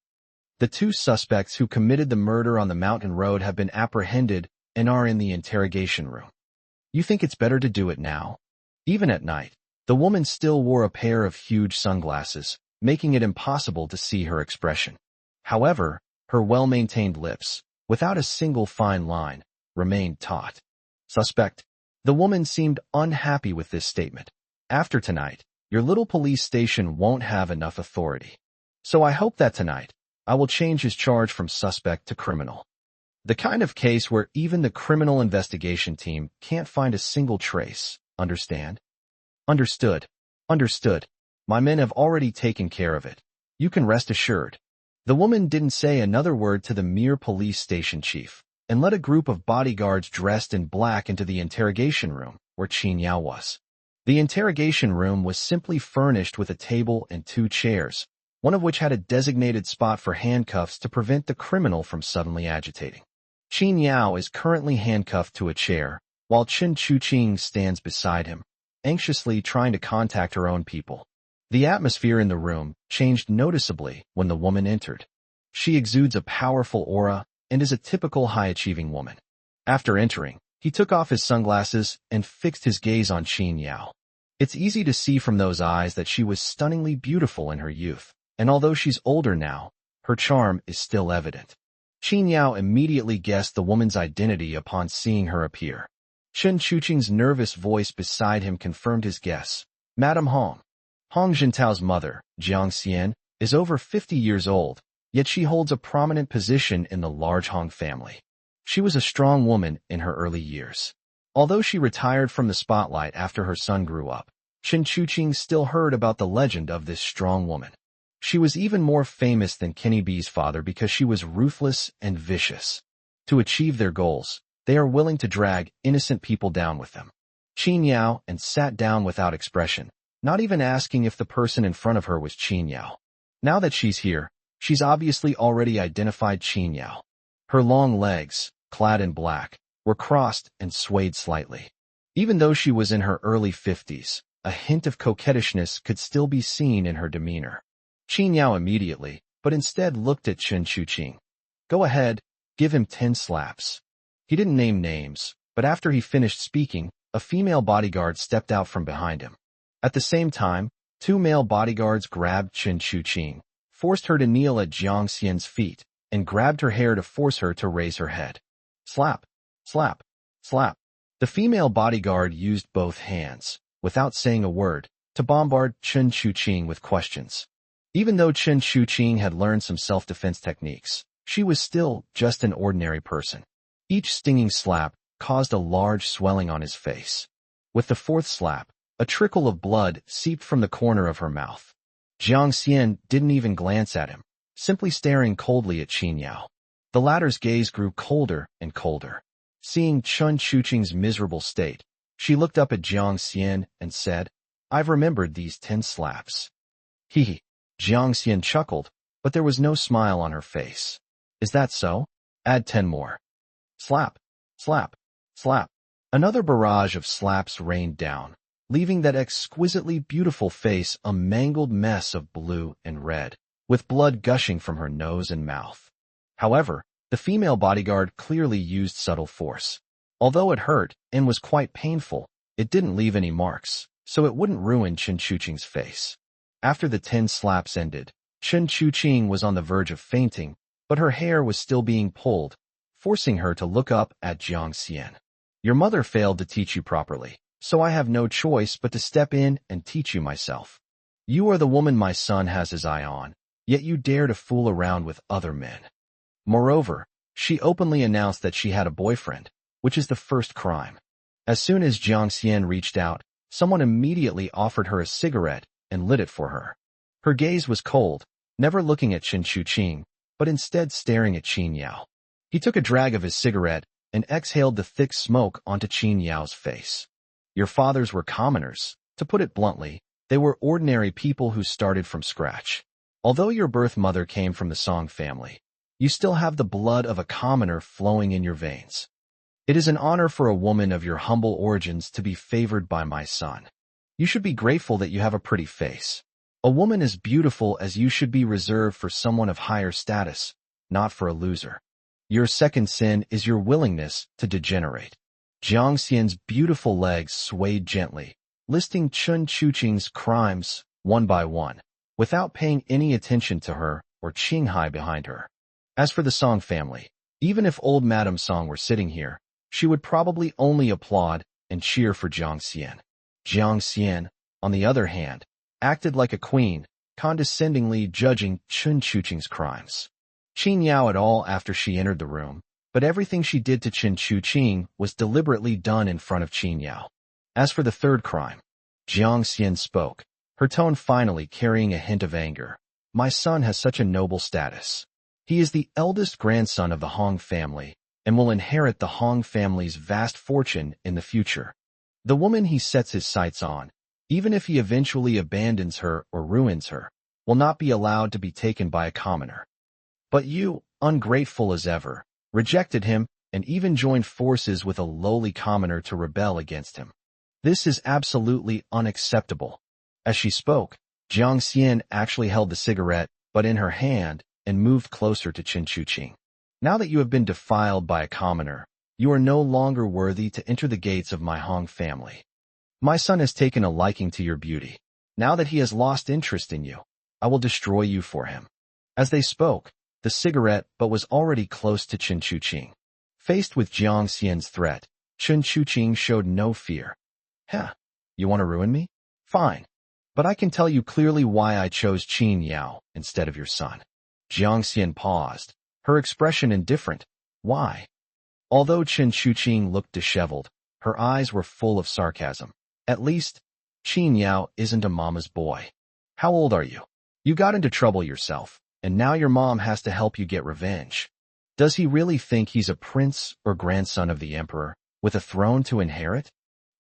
S1: The two suspects who committed the murder on the mountain road have been apprehended and are in the interrogation room. You think it's better to do it now?" Even at night, the woman still wore a pair of huge sunglasses, making it impossible to see her expression. However, her well-maintained lips, without a single fine line, remained taut. "Suspect." The woman seemed unhappy with this statement. "After tonight, your little police station won't have enough authority. So I hope that tonight, I will change his charge from suspect to criminal. The kind of case where even the criminal investigation team can't find a single trace. Understand? Understood. Understood. My men have already taken care of it. You can rest assured. The woman didn't say another word to the mere police station chief, and led a group of bodyguards dressed in black into the interrogation room, where Qin Yao was. The interrogation room was simply furnished with a table and 2 chairs, one of which had a designated spot for handcuffs to prevent the criminal from suddenly agitating. Qin Yao is currently handcuffed to a chair, while Chen Chuqing stands beside him, anxiously trying to contact her own people. The atmosphere in the room changed noticeably when the woman entered. She exudes a powerful aura and is a typical high-achieving woman. After entering, he took off his sunglasses and fixed his gaze on Qin Yao. It's easy to see from those eyes that she was stunningly beautiful in her youth, and although she's older now, her charm is still evident. Qin Yao immediately guessed the woman's identity upon seeing her appear. Chen Chuqing's nervous voice beside him confirmed his guess. Madame Hong. Hong Jintao's mother, Jiang Xian, is over 50 years old, yet she holds a prominent position in the large Hong family. She was a strong woman in her early years. Although she retired from the spotlight after her son grew up, Chen Chuqing still heard about the legend of this strong woman. She was even more famous than Kenny B's father because she was ruthless and vicious. To achieve their goals, they are willing to drag innocent people down with them. Qin Yao and sat down without expression, not even asking if the person in front of her was Qin Yao. Now that she's here, she's obviously already identified Qin Yao. Her long legs, clad in black, were crossed and swayed slightly. Even though she was in her early 50s, a hint of coquettishness could still be seen in her demeanor. Qin Yao immediately, but instead looked at Chen Chuqing. Go ahead, give him 10 slaps. He didn't name names, but after he finished speaking, a female bodyguard stepped out from behind him. At the same time, 2 male bodyguards grabbed Chen Chuqing, forced her to kneel at Jiang Xian's feet, and grabbed her hair to force her to raise her head. Slap, slap, slap. The female bodyguard used both hands, without saying a word, to bombard Chen Chuqing with questions. Even though Chen Chuqing had learned some self-defense techniques, she was still just an ordinary person. Each stinging slap caused a large swelling on his face. With the 4th slap, a trickle of blood seeped from the corner of her mouth. Jiang Xian didn't even glance at him, simply staring coldly at Qin Yao. The latter's gaze grew colder and colder. Seeing Chen Chuqing's miserable state, she looked up at Jiang Xian and said, I've remembered these 10 slaps. Hee. Jiang Xian chuckled, but there was no smile on her face. Is that so? Add 10 more. Slap, slap, slap. Another barrage of slaps rained down, leaving that exquisitely beautiful face a mangled mess of blue and red, with blood gushing from her nose and mouth. However, the female bodyguard clearly used subtle force. Although it hurt and was quite painful, it didn't leave any marks, so it wouldn't ruin Chen Chuqing's face. After the 10 slaps ended, Chen Chuqing was on the verge of fainting, but her hair was still being pulled, forcing her to look up at Jiang Xian. Your mother failed to teach you properly, so I have no choice but to step in and teach you myself. You are the woman my son has his eye on, yet you dare to fool around with other men. Moreover, she openly announced that she had a boyfriend, which is the first crime. As soon as Jiang Xian reached out, someone immediately offered her a cigarette and lit it for her. Her gaze was cold, never looking at Chen Chuqing, but instead staring at Qin Yao. He took a drag of his cigarette and exhaled the thick smoke onto Qin Yao's face. Your fathers were commoners. To put it bluntly, they were ordinary people who started from scratch. Although your birth mother came from the Song family, you still have the blood of a commoner flowing in your veins. It is an honor for a woman of your humble origins to be favored by my son. You should be grateful that you have a pretty face. A woman as beautiful as you should be reserved for someone of higher status, not for a loser. Your second sin is your willingness to degenerate. Jiang Xian's beautiful legs swayed gently, listing Chen Chuqing's crimes one by one, without paying any attention to her or Qinghai behind her. As for the Song family, even if old Madame Song were sitting here, she would probably only applaud and cheer for Jiang Xian. Jiang Xian, on the other hand, acted like a queen, condescendingly judging Chen Chuqing's crimes. Qin Yao at all after she entered the room, but everything she did to Qin Chuqing was deliberately done in front of Qin Yao. As for the third crime, Jiang Xian spoke, her tone finally carrying a hint of anger. My son has such a noble status. He is the eldest grandson of the Hong family and will inherit the Hong family's vast fortune in the future. The woman he sets his sights on, even if he eventually abandons her or ruins her, will not be allowed to be taken by a commoner. But you, ungrateful as ever, rejected him and even joined forces with a lowly commoner to rebel against him. This is absolutely unacceptable. As she spoke, Jiang Xian actually held the cigarette, but in her hand, and moved closer to Qin Chuqing. Now that you have been defiled by a commoner, you are no longer worthy to enter the gates of my Hong family. My son has taken a liking to your beauty. Now that he has lost interest in you, I will destroy you for him. As they spoke, the cigarette but was already close to Qin Chuqing. Faced with Jiang Xian's threat, Qin Chuqing showed no fear. You want to ruin me? Fine. But I can tell you clearly why I chose Qin Yao instead of your son. Jiang Xian paused, her expression indifferent. Why? Although Qin Chuqing looked disheveled, her eyes were full of sarcasm. At least, Qin Yao isn't a mama's boy. How old are you? You got into trouble yourself, and now your mom has to help you get revenge. Does he really think he's a prince or grandson of the emperor, with a throne to inherit?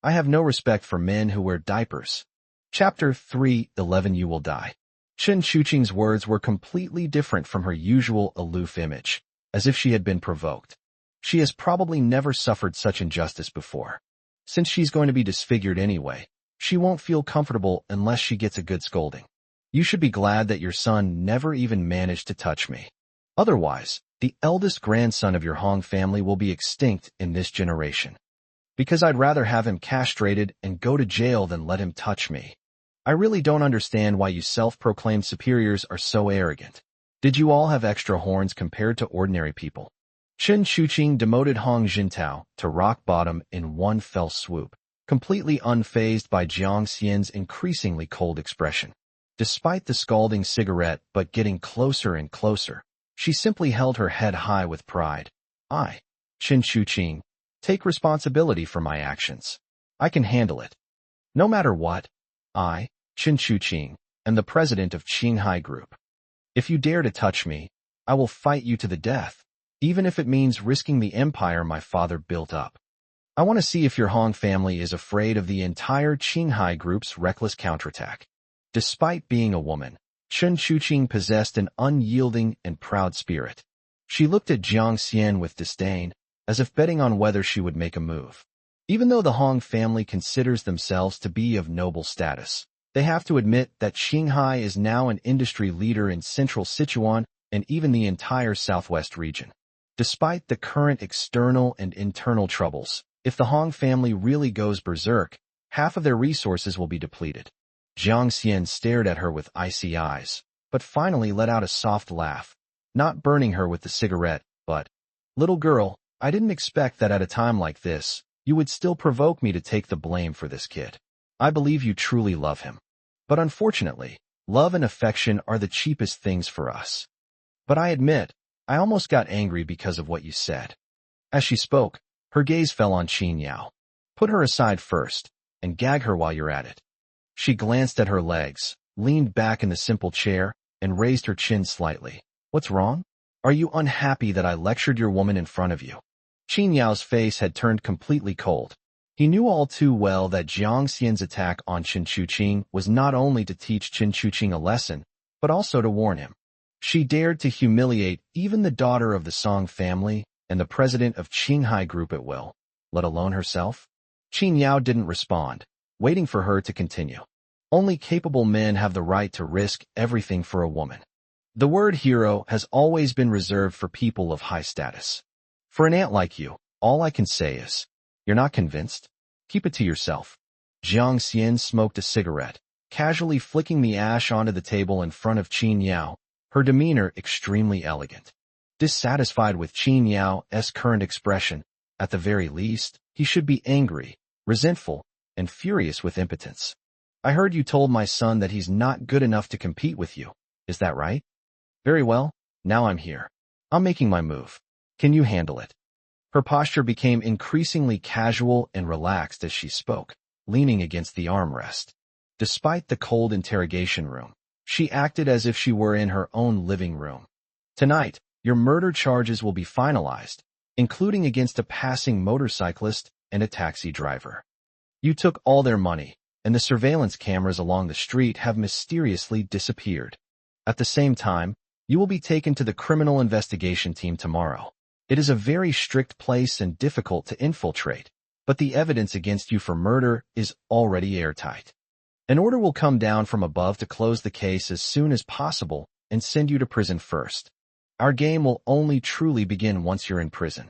S1: I have no respect for men who wear diapers. Chapter 3:11 You will die. Qin Chuqing's words were completely different from her usual aloof image, as if she had been provoked. She has probably never suffered such injustice before. Since she's going to be disfigured anyway, she won't feel comfortable unless she gets a good scolding. You should be glad that your son never even managed to touch me. Otherwise, the eldest grandson of your Hong family will be extinct in this generation. Because I'd rather have him castrated and go to jail than let him touch me. I really don't understand why you self-proclaimed superiors are so arrogant. Did you all have extra horns compared to ordinary people? Qin Chuqing demoted Hong Jintao to rock bottom in one fell swoop, completely unfazed by Jiang Xian's increasingly cold expression. Despite the scalding cigarette but getting closer and closer, she simply held her head high with pride. I, Qin Chuqing, take responsibility for my actions. I can handle it. No matter what, I, Qin Chuqing, am the president of Qinghai Group. If you dare to touch me, I will fight you to the death, even if it means risking the empire my father built up. I want to see if your Hong family is afraid of the entire Qinghai Group's reckless counterattack. Despite being a woman, Qin Chuqing possessed an unyielding and proud spirit. She looked at Jiang Xian with disdain, as if betting on whether she would make a move. Even though the Hong family considers themselves to be of noble status, they have to admit that Qinghai is now an industry leader in central Sichuan and even the entire southwest region. Despite the current external and internal troubles, if the Hong family really goes berserk, half of their resources will be depleted. Jiang Xian stared at her with icy eyes, but finally let out a soft laugh, not burning her with the cigarette, but, "Little girl, I didn't expect that at a time like this, you would still provoke me to take the blame for this kid. I believe you truly love him. But unfortunately, love and affection are the cheapest things for us. But I admit, I almost got angry because of what you said." As she spoke, her gaze fell on Qin Yao. "Put her aside first, and gag her while you're at it." She glanced at her legs, leaned back in the simple chair, and raised her chin slightly. "What's wrong? Are you unhappy that I lectured your woman in front of you?" Qin Yao's face had turned completely cold. He knew all too well that Jiang Xian's attack on Qin Chuqing was not only to teach Qin Chuqing a lesson, but also to warn him. She dared to humiliate even the daughter of the Song family and the president of Qinghai Group at will, let alone herself. Qin Yao didn't respond, waiting for her to continue. Only capable men have the right to risk everything for a woman. The word hero has always been reserved for people of high status. For an aunt like you, all I can say is, you're not convinced? Keep it to yourself. Jiang Xian smoked a cigarette, casually flicking the ash onto the table in front of Qin Yao, her demeanor extremely elegant. Dissatisfied with Qin Yao's current expression, at the very least, he should be angry, resentful, and furious with impotence. I heard you told my son that he's not good enough to compete with you. Is that right? Very well, now I'm here. I'm making my move. Can you handle it? Her posture became increasingly casual and relaxed as she spoke, leaning against the armrest. Despite the cold interrogation room, she acted as if she were in her own living room. Tonight, your murder charges will be finalized, including against a passing motorcyclist and a taxi driver. You took all their money, and the surveillance cameras along the street have mysteriously disappeared. At the same time, you will be taken to the criminal investigation team tomorrow. It is a very strict place and difficult to infiltrate, but the evidence against you for murder is already airtight. An order will come down from above to close the case as soon as possible and send you to prison first. Our game will only truly begin once you're in prison.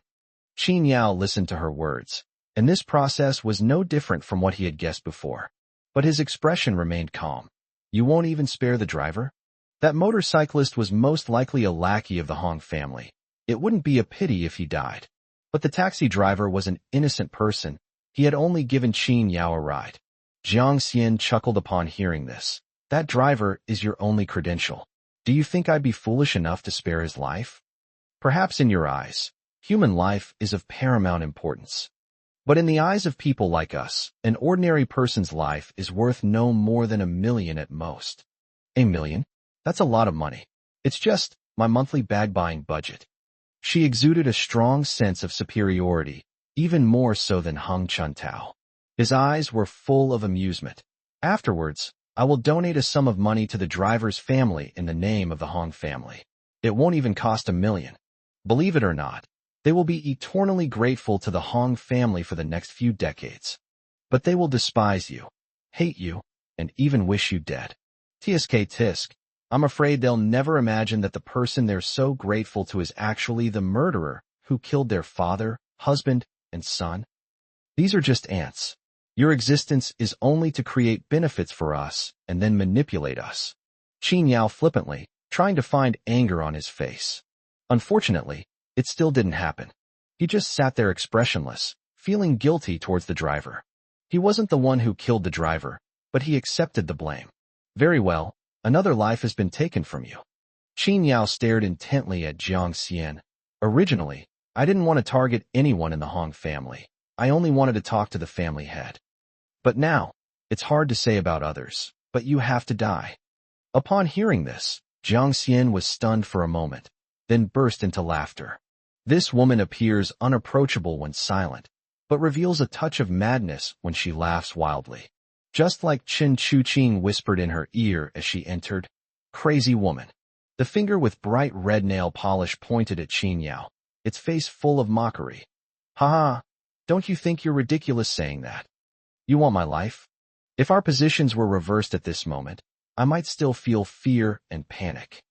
S1: Qin Yao listened to her words, and this process was no different from what he had guessed before. But his expression remained calm. You won't even spare the driver? That motorcyclist was most likely a lackey of the Hong family. It wouldn't be a pity if he died. But the taxi driver was an innocent person. He had only given Qin Yao a ride. Jiang Xian chuckled upon hearing this. That driver is your only credential. Do you think I'd be foolish enough to spare his life? Perhaps in your eyes, human life is of paramount importance. But in the eyes of people like us, an ordinary person's life is worth no more than 1 million at most. 1 million? That's a lot of money. It's just my monthly bag-buying budget. She exuded a strong sense of superiority, even more so than Hung Chuntao. His eyes were full of amusement. Afterwards, I will donate a sum of money to the driver's family in the name of the Hong family. It won't even cost 1 million. Believe it or not, they will be eternally grateful to the Hong family for the next few decades. But they will despise you, hate you, and even wish you dead. Tisk, I'm afraid they'll never imagine that the person they're so grateful to is actually the murderer who killed their father, husband, and son. These are just ants. Your existence is only to create benefits for us and then manipulate us. Qin Yao flippantly, trying to find anger on his face. Unfortunately, it still didn't happen. He just sat there expressionless, feeling guilty towards the driver. He wasn't the one who killed the driver, but he accepted the blame. Very well, another life has been taken from you. Qin Yao stared intently at Jiang Xian. Originally, I didn't want to target anyone in the Hong family. I only wanted to talk to the family head. But now, it's hard to say about others, but you have to die. Upon hearing this, Jiang Xian was stunned for a moment, then burst into laughter. This woman appears unapproachable when silent, but reveals a touch of madness when she laughs wildly. Just like Chen Chuqing whispered in her ear as she entered, "Crazy woman." The finger with bright red nail polish pointed at Qin Yao, its face full of mockery. "Ha! Don't you think you're ridiculous saying that? You want my life? If our positions were reversed at this moment, I might still feel fear and panic.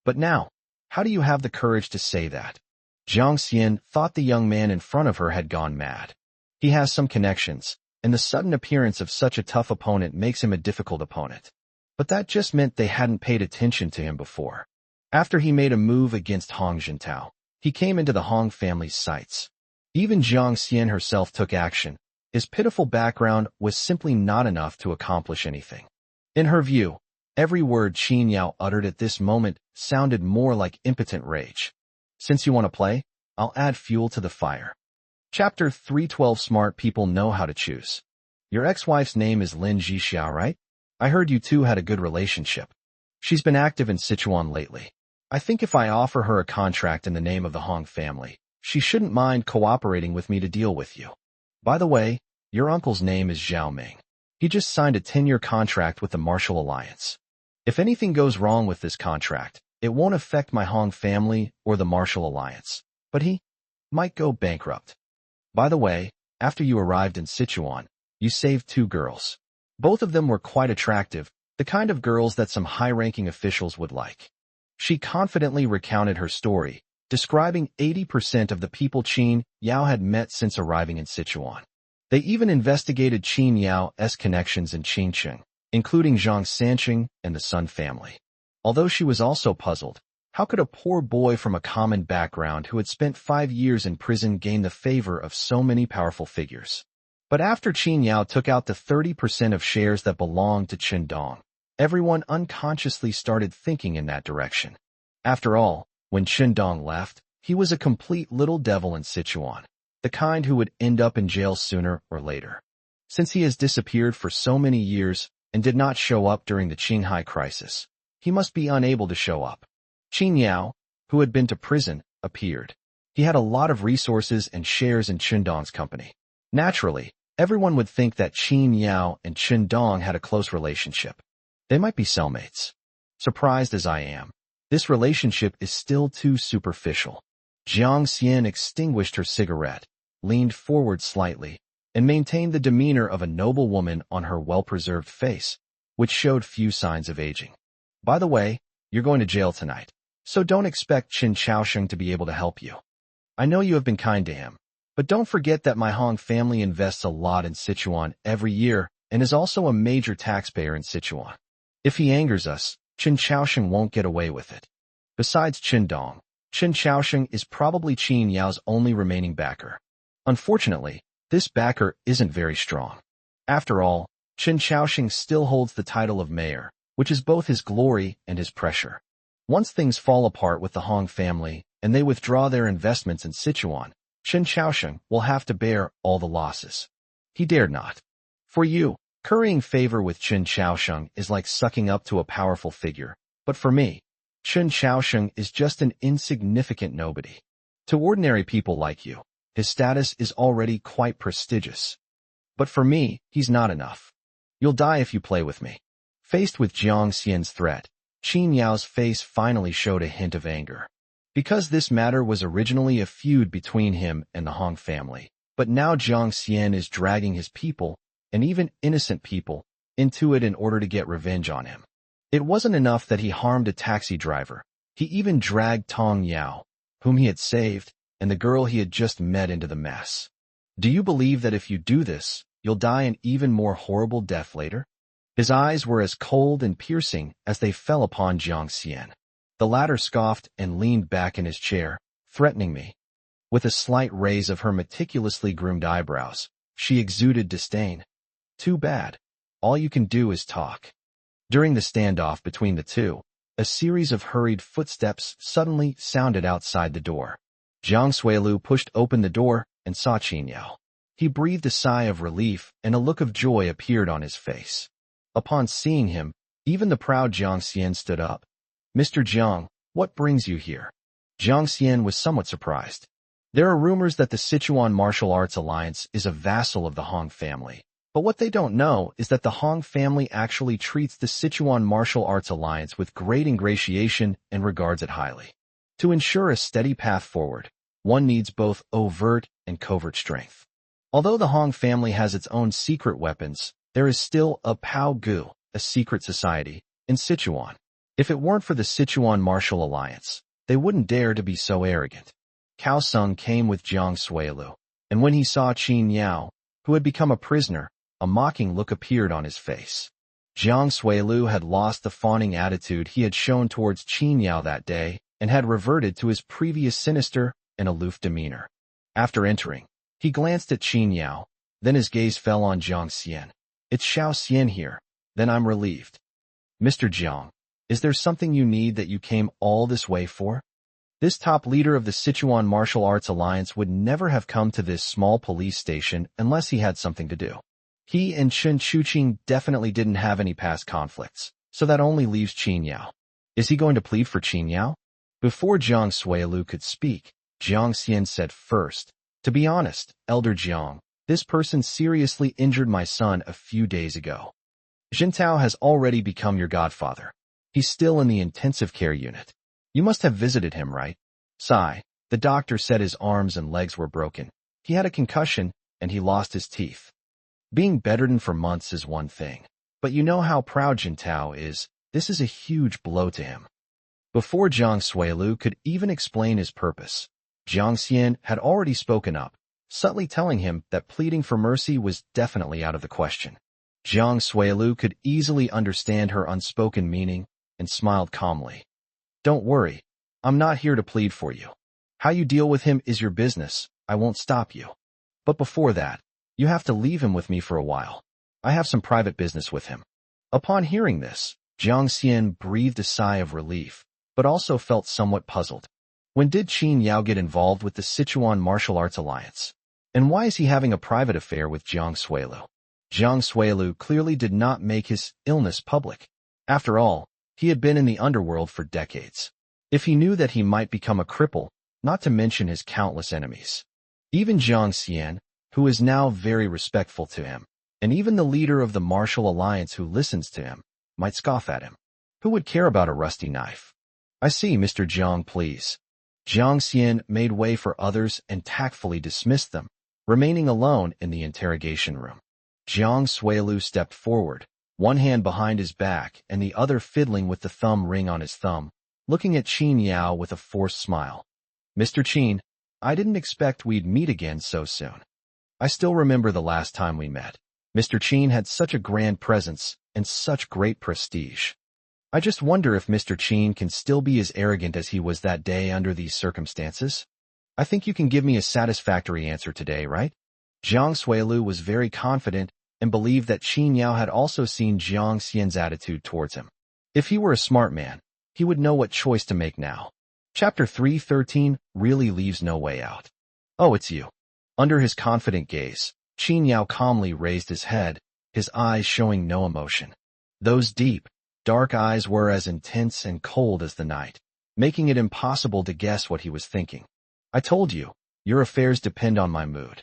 S1: But now, how do you have the courage to say that?" Jiang Xian thought the young man in front of her had gone mad. He has some connections, and the sudden appearance of such a tough opponent makes him a difficult opponent. But that just meant they hadn't paid attention to him before. After he made a move against Hong Jintao, he came into the Hong family's sights. Even Jiang Xian herself took action. His pitiful background was simply not enough to accomplish anything. In her view, every word Qin Yao uttered at this moment sounded more like impotent rage. Since you want to play, I'll add fuel to the fire. Chapter 312. Smart people know how to choose. Your ex-wife's name is Lin Jixiao, right? I heard you two had a good relationship. She's been active in Sichuan lately. I think if I offer her a contract in the name of the Hong family, she shouldn't mind cooperating with me to deal with you. By the way, your uncle's name is Zhao Ming. He just signed a 10-year contract with the Martial Alliance. If anything goes wrong with this contract, it won't affect my Hong family or the Martial Alliance, but he might go bankrupt. By the way, after you arrived in Sichuan, you saved 2 girls. Both of them were quite attractive, the kind of girls that some high-ranking officials would like. She confidently recounted her story, describing 80% of the people Qin Yao had met since arriving in Sichuan. They even investigated Qin Yao's connections in Qingcheng, including Zhang Sanqing and the Sun family. Although she was also puzzled, how could a poor boy from a common background who had spent 5 years in prison gain the favor of so many powerful figures? But after Qin Yao took out the 30% of shares that belonged to Qin Dong, everyone unconsciously started thinking in that direction. After all, When Chen Dong left, he was a complete little devil in Sichuan, the kind who would end up in jail sooner or later. Since he has disappeared for so many years and did not show up during the Qinghai crisis, he must be unable to show up. Qin Yao, who had been to prison, appeared. He had a lot of resources and shares in Chen Dong's company. Naturally, everyone would think that Qin Yao and Chen Dong had a close relationship. They might be cellmates. Surprised as I am, this relationship is still too superficial. Jiang Xian extinguished her cigarette, leaned forward slightly, and maintained the demeanor of a noble woman on her well-preserved face, which showed few signs of aging. By the way, you're going to jail tonight, so don't expect Qin Chaosheng to be able to help you. I know you have been kind to him, but don't forget that my Hong family invests a lot in Sichuan every year and is also a major taxpayer in Sichuan. If he angers us, Qin Chaosheng won't get away with it. Besides Qin Dong, Qin Chaosheng is probably Qin Yao's only remaining backer. Unfortunately, this backer isn't very strong. After all, Qin Chaosheng still holds the title of mayor, which is both his glory and his pressure. Once things fall apart with the Hong family and they withdraw their investments in Sichuan, Qin Chaosheng will have to bear all the losses. He dared not. For you, currying favor with Qin Chaosheng is like sucking up to a powerful figure, but for me, Qin Chaosheng is just an insignificant nobody. To ordinary people like you, his status is already quite prestigious. But for me, he's not enough. You'll die if you play with me. Faced with Jiang Xian's threat, Qin Yao's face finally showed a hint of anger. Because this matter was originally a feud between him and the Hong family, but now Jiang Xian is dragging his people, and even innocent people, into it in order to get revenge on him. It wasn't enough that he harmed a taxi driver. He even dragged Tong Yao, whom he had saved, and the girl he had just met into the mess. Do you believe that if you do this, you'll die an even more horrible death later? His eyes were as cold and piercing as they fell upon Jiang Xian. The latter scoffed and leaned back in his chair, threatening me. With a slight raise of her meticulously groomed eyebrows, she exuded disdain. Too bad. All you can do is talk. During the standoff between the two, a series of hurried footsteps suddenly sounded outside the door. Jiang Suilu pushed open the door and saw Qin Yao. He breathed a sigh of relief and a look of joy appeared on his face. Upon seeing him, even the proud Jiang Xian stood up. Mr. Jiang, what brings you here? Jiang Xian was somewhat surprised. There are rumors that the Sichuan Martial Arts Alliance is a vassal of the Hong family. But what they don't know is that the Hong family actually treats the Sichuan Martial Arts Alliance with great ingratiation and regards it highly. To ensure a steady path forward, one needs both overt and covert strength. Although the Hong family has its own secret weapons, there is still a Pao Gu, a secret society, in Sichuan. If it weren't for the Sichuan Martial Alliance, they wouldn't dare to be so arrogant. Cao Sung came with Jiang Suilu, and when he saw Qin Yao, who had become a prisoner, a mocking look appeared on his face. Jiang Suilu had lost the fawning attitude he had shown towards Qin Yao that day and had reverted to his previous sinister and aloof demeanor. After entering, he glanced at Qin Yao, then his gaze fell on Jiang Xian. It's Xiao Xian here. Then I'm relieved. Mr. Jiang, is there something you need that you came all this way for? This top leader of the Sichuan Martial Arts Alliance would never have come to this small police station unless he had something to do. He and Chen Chuqing definitely didn't have any past conflicts, so that only leaves Qin Yao. Is he going to plead for Qin Yao? Before Jiang Suilu could speak, Jiang Xian said first, to be honest, Elder Jiang, this person seriously injured my son a few days ago. Jintao has already become your godfather. He's still in the intensive care unit. You must have visited him, right? Sigh. The doctor said his arms and legs were broken. He had a concussion, and he lost his teeth. Being bedridden for months is one thing, but you know how proud Jintao is. This is a huge blow to him. Before Jiang Suilu could even explain his purpose, Jiang Xian had already spoken up, subtly telling him that pleading for mercy was definitely out of the question. Jiang Suilu could easily understand her unspoken meaning and smiled calmly. Don't worry, I'm not here to plead for you. How you deal with him is your business, I won't stop you. But before that, you have to leave him with me for a while. I have some private business with him. Upon hearing this, Jiang Xian breathed a sigh of relief, but also felt somewhat puzzled. When did Qin Yao get involved with the Sichuan Martial Arts Alliance? And why is he having a private affair with Jiang Suilu? Jiang Suilu clearly did not make his illness public. After all, he had been in the underworld for decades. If he knew that he might become a cripple, not to mention his countless enemies. Even Jiang Xian, who is now very respectful to him, and even the leader of the Martial Alliance who listens to him, might scoff at him. Who would care about a rusty knife? I see, Mr. Jiang, please. Jiang Xian made way for others and tactfully dismissed them, remaining alone in the interrogation room. Jiang Suilu stepped forward, one hand behind his back and the other fiddling with the thumb ring on his thumb, looking at Qin Yao with a forced smile. Mr. Qin, I didn't expect we'd meet again so soon. I still remember the last time we met. Mr. Qin had such a grand presence and such great prestige. I just wonder if Mr. Qin can still be as arrogant as he was that day under these circumstances. I think you can give me a satisfactory answer today, right? Jiang Suilu was very confident and believed that Qin Yao had also seen Jiang Xian's attitude towards him. If he were a smart man, he would know what choice to make now. Chapter 313 really leaves no way out. Oh, it's you. Under his confident gaze, Qin Yao calmly raised his head, his eyes showing no emotion. Those deep, dark eyes were as intense and cold as the night, making it impossible to guess what he was thinking. I told you, your affairs depend on my mood.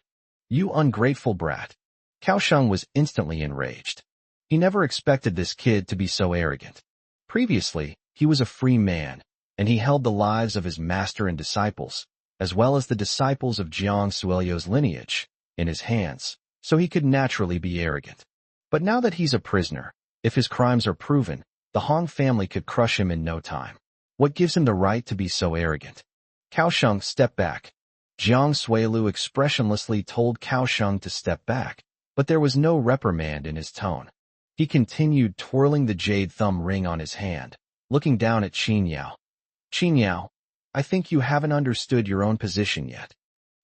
S1: You ungrateful brat. Kaosheng was instantly enraged. He never expected this kid to be so arrogant. Previously, he was a free man, and he held the lives of his master and disciples, as well as the disciples of Jiang Suilu's lineage, in his hands, so he could naturally be arrogant. But now that he's a prisoner, if his crimes are proven, the Hong family could crush him in no time. What gives him the right to be so arrogant? Kaosheng, step back. Jiang Suilu expressionlessly told Kaosheng to step back, but there was no reprimand in his tone. He continued twirling the jade thumb ring on his hand, looking down at Qin Yao. Qin Yao, I think you haven't understood your own position yet.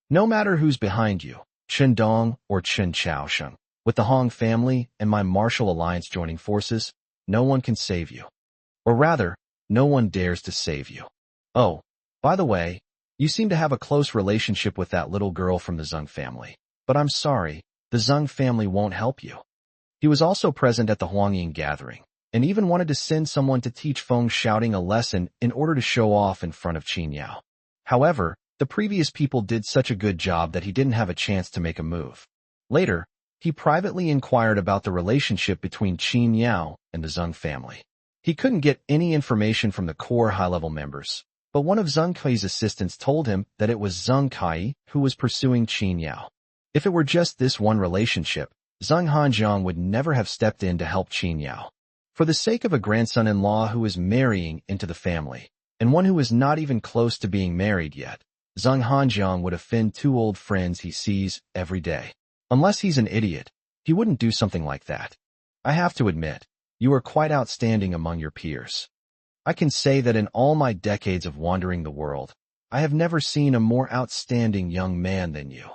S1: No matter who's behind you, Chen Dong or Chen Chaosheng, with the Hong family and my martial alliance joining forces, no one can save you. Or rather, no one dares to save you. Oh, by the way, you seem to have a close relationship with that little girl from the Zheng family. But I'm sorry, the Zheng family won't help you. He was also present at the Huangying gathering, and even wanted to send someone to teach Feng Shouting a lesson in order to show off in front of Qin Yao. However, the previous people did such a good job that he didn't have a chance to make a move. Later, he privately inquired about the relationship between Qin Yao and the Zheng family. He couldn't get any information from the core high-level members, but one of Zheng Kai's assistants told him that it was Zheng Kai who was pursuing Qin Yao. If it were just this one relationship, Zheng Hanjiang would never have stepped in to help Qin Yao. For the sake of a grandson-in-law who is marrying into the family, and one who is not even close to being married yet, Zheng Hanjiang would offend two old friends he sees every day. Unless he's an idiot, he wouldn't do something like that. I have to admit, you are quite outstanding among your peers. I can say that in all my decades of wandering the world, I have never seen a more outstanding young man than you.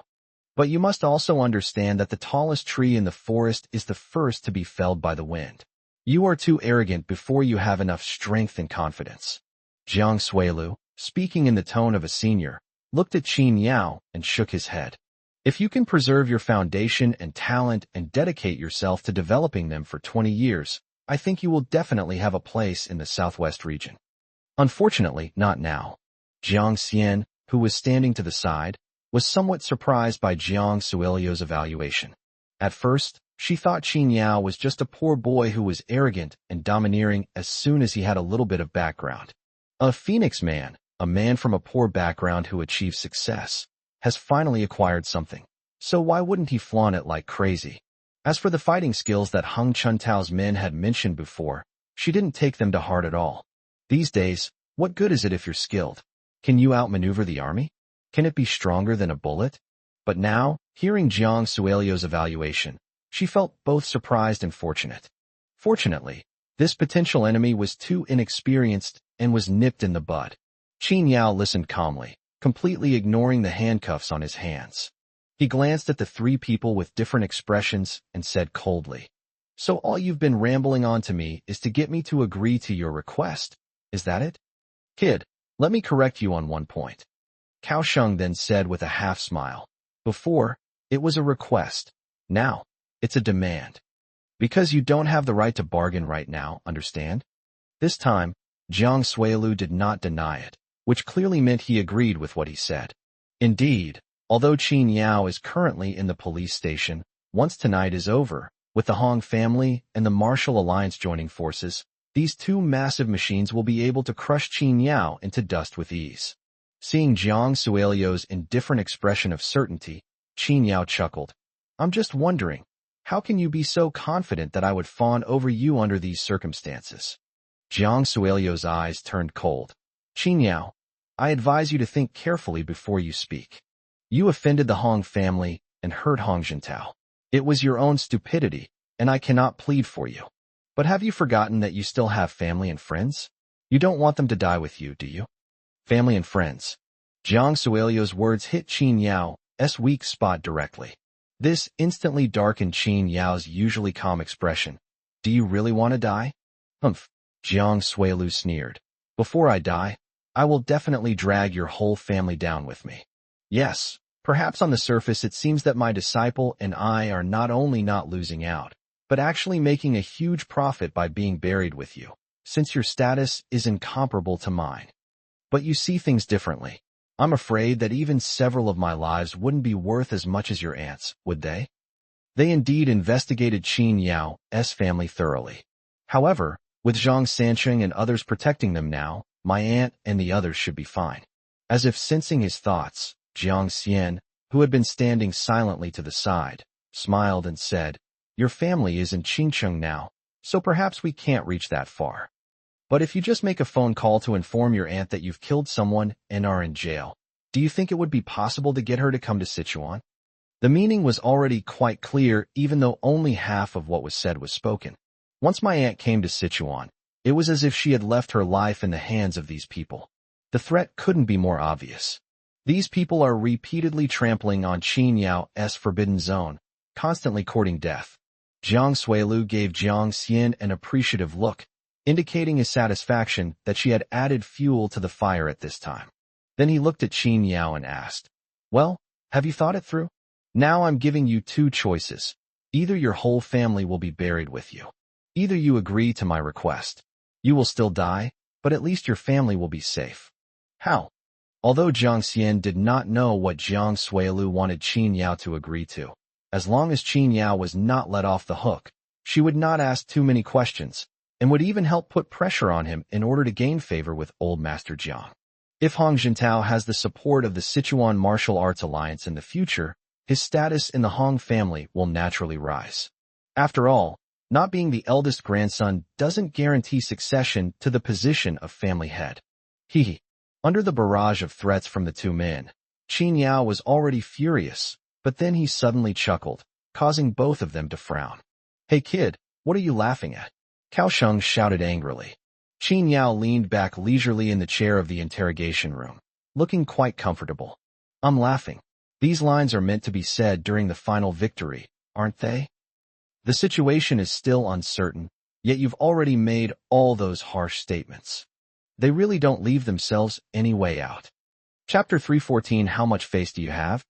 S1: But you must also understand that the tallest tree in the forest is the first to be felled by the wind. You are too arrogant before you have enough strength and confidence. Jiang Suilu, speaking in the tone of a senior, looked at Qin Yao and shook his head. If you can preserve your foundation and talent and dedicate yourself to developing them for 20 years, I think you will definitely have a place in the southwest region. Unfortunately, not now. Jiang Xian, who was standing to the side, was somewhat surprised by Jiang Suilu's evaluation. At first, she thought Qin Yao was just a poor boy who was arrogant and domineering as soon as he had a little bit of background. A phoenix man, a man from a poor background who achieved success, has finally acquired something, so why wouldn't he flaunt it like crazy? As for the fighting skills that Hung Chuntao's men had mentioned before, she didn't take them to heart at all. These days, what good is it if you're skilled? Can you outmaneuver the army? Can it be stronger than a bullet? But now, hearing Jiang Suilu's evaluation, she felt both surprised and fortunate. Fortunately, this potential enemy was too inexperienced and was nipped in the bud. Qin Yao listened calmly, completely ignoring the handcuffs on his hands. He glanced at the three people with different expressions and said coldly, "So all you've been rambling on to me is to get me to agree to your request, is that it? Kid, Let me correct you on one point. Kaohsiung then said with a half-smile. Before, it was a request. Now, it's a demand. Because you don't have the right to bargain right now, understand? This time, Jiang Suilu did not deny it, which clearly meant he agreed with what he said. Indeed, although Qin Yao is currently in the police station, once tonight is over, with the Hong family and the Martial Alliance joining forces, these two massive machines will be able to crush Qin Yao into dust with ease. Seeing Jiang Suilu's indifferent expression of certainty, Qin Yao chuckled. I'm just wondering, how can you be so confident that I would fawn over you under these circumstances? Jiang Suilu's eyes turned cold. Qin Yao, I advise you to think carefully before you speak. You offended the Hong family and hurt Hong Jintao. It was your own stupidity, and I cannot plead for you. But have you forgotten that you still have family and friends? You don't want them to die with you, do you? Family and friends. Jiang Suilu's words hit Qin Yao's weak spot directly. This instantly darkened Qin Yao's usually calm expression. Do you really want to die? Humph, Jiang Suilu sneered. Before I die, I will definitely drag your whole family down with me. Yes, perhaps on the surface it seems that my disciple and I are not only not losing out, but actually making a huge profit by being buried with you, since your status is incomparable to mine. But you see things differently. I'm afraid that even several of my lives wouldn't be worth as much as your aunt's, would they? They indeed investigated Qin Yao's family thoroughly. However, with Zhang Sancheng and others protecting them now, my aunt and the others should be fine. As if sensing his thoughts, Jiang Xian, who had been standing silently to the side, smiled and said, Your family is in Qingcheng now, so perhaps we can't reach that far. But if you just make a phone call to inform your aunt that you've killed someone and are in jail, do you think it would be possible to get her to come to Sichuan? The meaning was already quite clear, even though only half of what was said was spoken. Once my aunt came to Sichuan, it was as if she had left her life in the hands of these people. The threat couldn't be more obvious. These people are repeatedly trampling on Qin Yao's forbidden zone, constantly courting death. Jiang Suilu gave Jiang Xian an appreciative look, indicating his satisfaction that she had added fuel to the fire at this time. Then he looked at Qin Yao and asked, Well, have you thought it through? Now I'm giving you two choices. Either your whole family will be buried with you. Either you agree to my request. You will still die, but at least your family will be safe. How? Although Jiang Xian did not know what Jiang Suilu wanted Qin Yao to agree to, as long as Qin Yao was not let off the hook, she would not ask too many questions, and would even help put pressure on him in order to gain favor with Old Master Jiang. If Hong Jintao has the support of the Sichuan Martial Arts Alliance in the future, his status in the Hong family will naturally rise. After all, not being the eldest grandson doesn't guarantee succession to the position of family head. Under the barrage of threats from the two men, Qin Yao was already furious, but then he suddenly chuckled, causing both of them to frown. Hey kid, what are you laughing at? Kaohsiung shouted angrily. Qin Yao leaned back leisurely in the chair of the interrogation room, looking quite comfortable. I'm laughing. These lines are meant to be said during the final victory, aren't they? The situation is still uncertain, yet you've already made all those harsh statements. They really don't leave themselves any way out. Chapter 314. How much face do you have?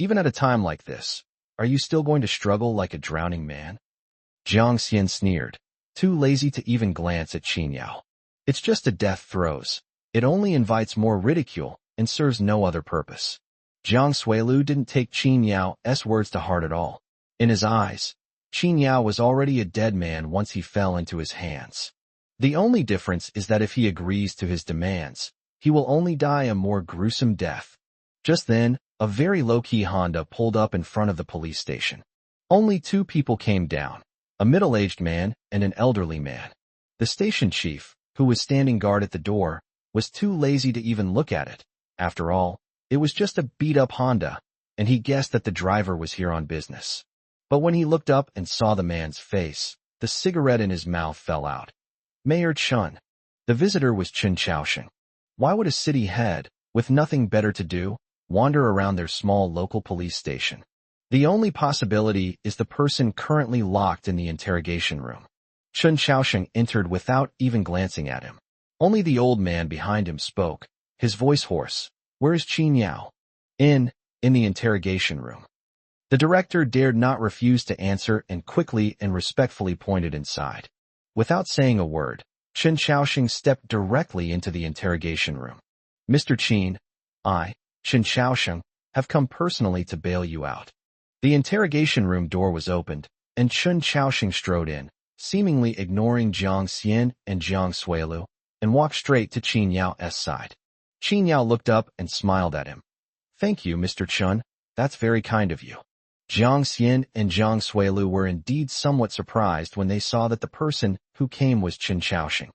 S1: Even at a time like this, are you still going to struggle like a drowning man? Jiang Xian sneered, too lazy to even glance at Qin Yao. It's just a death throes. It only invites more ridicule and serves no other purpose. Jiang Suilu didn't take Qin Yao's words to heart at all. In his eyes, Qin Yao was already a dead man once he fell into his hands. The only difference is that if he agrees to his demands, he will only die a more gruesome death. Just then, a very low-key Honda pulled up in front of the police station. Only two people came down, a middle-aged man and an elderly man. The station chief, who was standing guard at the door, was too lazy to even look at it. After all, it was just a beat-up Honda, and he guessed that the driver was here on business. But when he looked up and saw the man's face, the cigarette in his mouth fell out. Mayor Chun. The visitor was Chen Chaosheng. Why would a city head, with nothing better to do, wander around their small local police station? The only possibility is the person currently locked in the interrogation room. Chen Chaosheng entered without even glancing at him. Only the old man behind him spoke, his voice hoarse. "Where is Qin Yao?" In the interrogation room." The director dared not refuse to answer and quickly and respectfully pointed inside. Without saying a word, Chen Xiaoxing stepped directly into the interrogation room. "Mr. Qin, I, Chen Xiaoxing, have come personally to bail you out." The interrogation room door was opened, and Chen Xiaoxing strode in, seemingly ignoring Jiang Xian and Jiang Suilu, and walked straight to Qin Yao's side. Qin Yao looked up and smiled at him. "Thank you, Mr. Chen. That's very kind of you." Jiang Xian and Jiang Suilu were indeed somewhat surprised when they saw that the person who came was Chen Xiaoxing.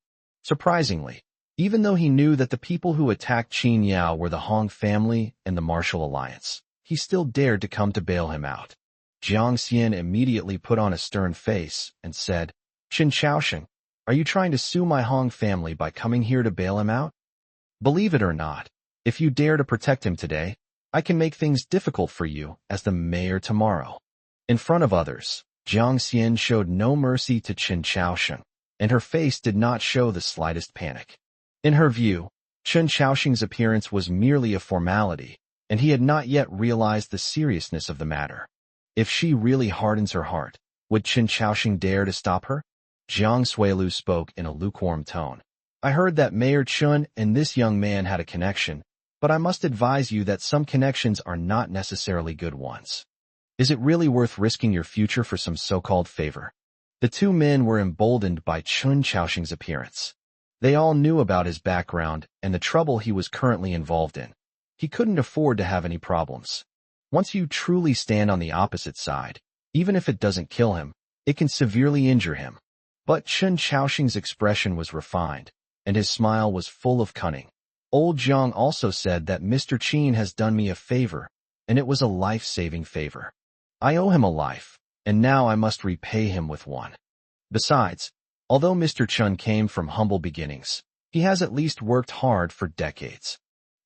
S1: Surprisingly, even though he knew that the people who attacked Qin Yao were the Hong family and the Martial Alliance, he still dared to come to bail him out. Jiang Xian immediately put on a stern face and said, "Chen Xiaoxing, are you trying to sue my Hong family by coming here to bail him out? Believe it or not, if you dare to protect him today, I can make things difficult for you as the mayor tomorrow." In front of others, Jiang Xian showed no mercy to Chen Xiaoxing, and her face did not show the slightest panic. In her view, Chen Xiaoxing's appearance was merely a formality, and he had not yet realized the seriousness of the matter. If she really hardens her heart, would Chen Xiaoxing dare to stop her? Jiang Suilu spoke in a lukewarm tone. "I heard that Mayor Chen and this young man had a connection, but I must advise you that some connections are not necessarily good ones. Is it really worth risking your future for some so-called favor?" The two men were emboldened by Chen Xiaoxing's appearance. They all knew about his background and the trouble he was currently involved in. He couldn't afford to have any problems. Once you truly stand on the opposite side, even if it doesn't kill him, it can severely injure him. But Chen Xiaoxing's expression was refined, and his smile was full of cunning. "Old Jiang also said that Mr. Qin has done me a favor, and it was a life-saving favor. I owe him a life, and now I must repay him with one. Besides, although Mr. Chen came from humble beginnings, he has at least worked hard for decades.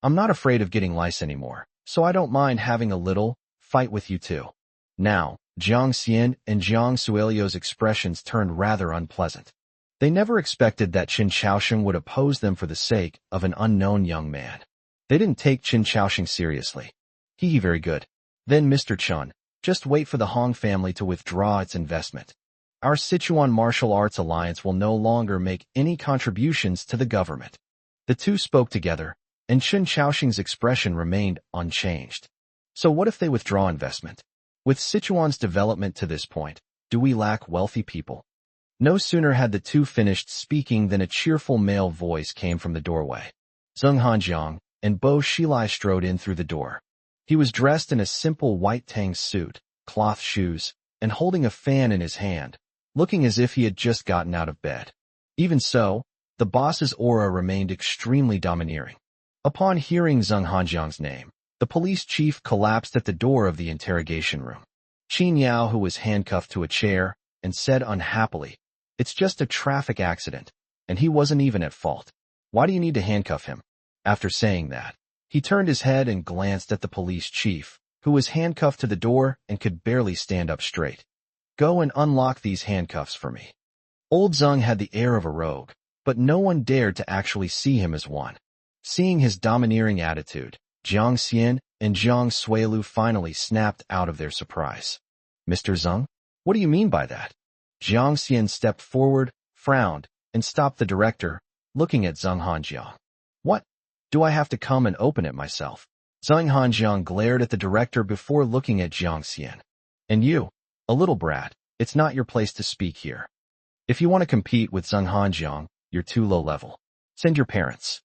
S1: I'm not afraid of getting lice anymore, so I don't mind having a little fight with you too." Now, Jiang Xian and Jiang Suilio's expressions turned rather unpleasant. They never expected that Chen Xiaoxing would oppose them for the sake of an unknown young man. They didn't take Chen Xiaoxing seriously. He very good. Then Mr. Chen, just wait for the Hong family to withdraw its investment. Our Sichuan Martial Arts Alliance will no longer make any contributions to the government. The two spoke together, and Chen Xiaoxing's expression remained unchanged. So what if they withdraw investment? With Sichuan's development to this point, do we lack wealthy people? No sooner had the two finished speaking than a cheerful male voice came from the doorway. Zheng Hanjiang and Bo Shilai strode in through the door. He was dressed in a simple white tang suit, cloth shoes, and holding a fan in his hand, looking as if he had just gotten out of bed. Even so, the boss's aura remained extremely domineering. Upon hearing Zheng Hanjiang's name, the police chief collapsed at the door of the interrogation room. Qin Yao, who was handcuffed to a chair, and said unhappily, "It's just a traffic accident, and he wasn't even at fault. Why do you need to handcuff him?" After saying that, he turned his head and glanced at the police chief, who was handcuffed to the door and could barely stand up straight. "Go and unlock these handcuffs for me." Old Zheng had the air of a rogue, but no one dared to actually see him as one. Seeing his domineering attitude, Jiang Xian and Jiang Suilu finally snapped out of their surprise. "Mr. Zheng, what do you mean by that?" Jiang Xian stepped forward, frowned, and stopped the director, looking at Zheng Hanjiang. "What? Do I have to come and open it myself?" Zheng Hanjiang glared at the director before looking at Jiang Xian. "And you, a little brat, it's not your place to speak here. If you want to compete with Zheng Hanjiang, you're too low level. Send your parents."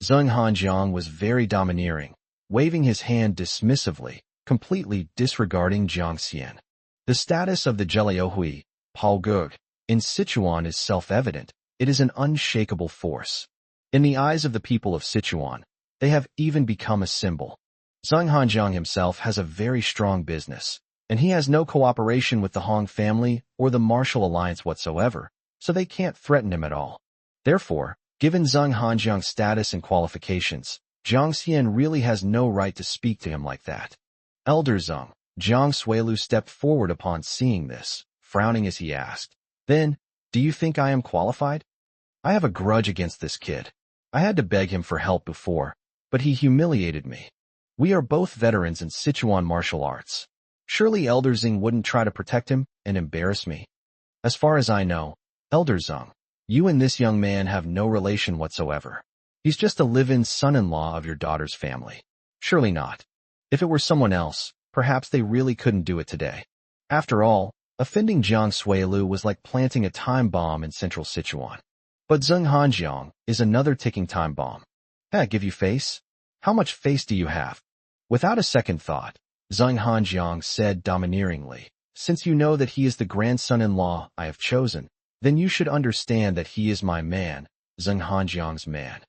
S1: Zheng Hanjiang was very domineering, waving his hand dismissively, completely disregarding Jiang Xian. The status of the Jeliaohui, Paul Gug, in Sichuan is self-evident. It is an unshakable force. In the eyes of the people of Sichuan, they have even become a symbol. Zheng Hanjiang himself has a very strong business, and he has no cooperation with the Hong family or the Martial Alliance whatsoever, so they can't threaten him at all. Therefore, given Zheng Hanjiang's status and qualifications, Jiang Xian really has no right to speak to him like that. "Elder Zheng," Jiang Suilu stepped forward upon seeing this, frowning as he asked, "Then, do you think I am qualified? I have a grudge against this kid. I had to beg him for help before, but he humiliated me. We are both veterans in Sichuan martial arts. Surely Elder Zhang wouldn't try to protect him and embarrass me. As far as I know, Elder Zhang, you and this young man have no relation whatsoever. He's just a live-in son-in-law of your daughter's family. Surely not. If it were someone else, perhaps they really couldn't do it today. After all, offending Jiang Suilu was like planting a time bomb in central Sichuan. But Zheng Hanjiang is another ticking time bomb. Give you face? How much face do you have? Without a second thought, Zheng Hanjiang said domineeringly, since you know that he is the grandson-in-law I have chosen, then you should understand that he is my man, Zheng Hanjiang's man.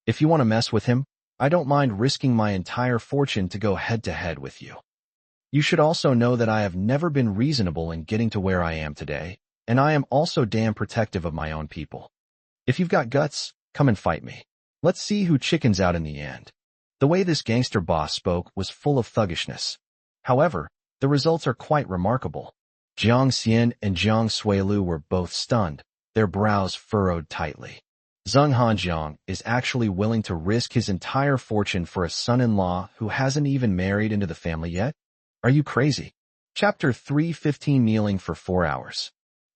S1: If you want to mess with him, I don't mind risking my entire fortune to go head-to-head with you. You should also know that I have never been reasonable in getting to where I am today, and I am also damn protective of my own people. If you've got guts, come and fight me. Let's see who chickens out in the end. The way this gangster boss spoke was full of thuggishness. However, the results are quite remarkable. Jiang Xian and Jiang Suilu were both stunned, their brows furrowed tightly. Zheng Hanjiang is actually willing to risk his entire fortune for a son-in-law who hasn't even married into the family yet? Are you crazy? Chapter 315 Kneeling for 4 hours.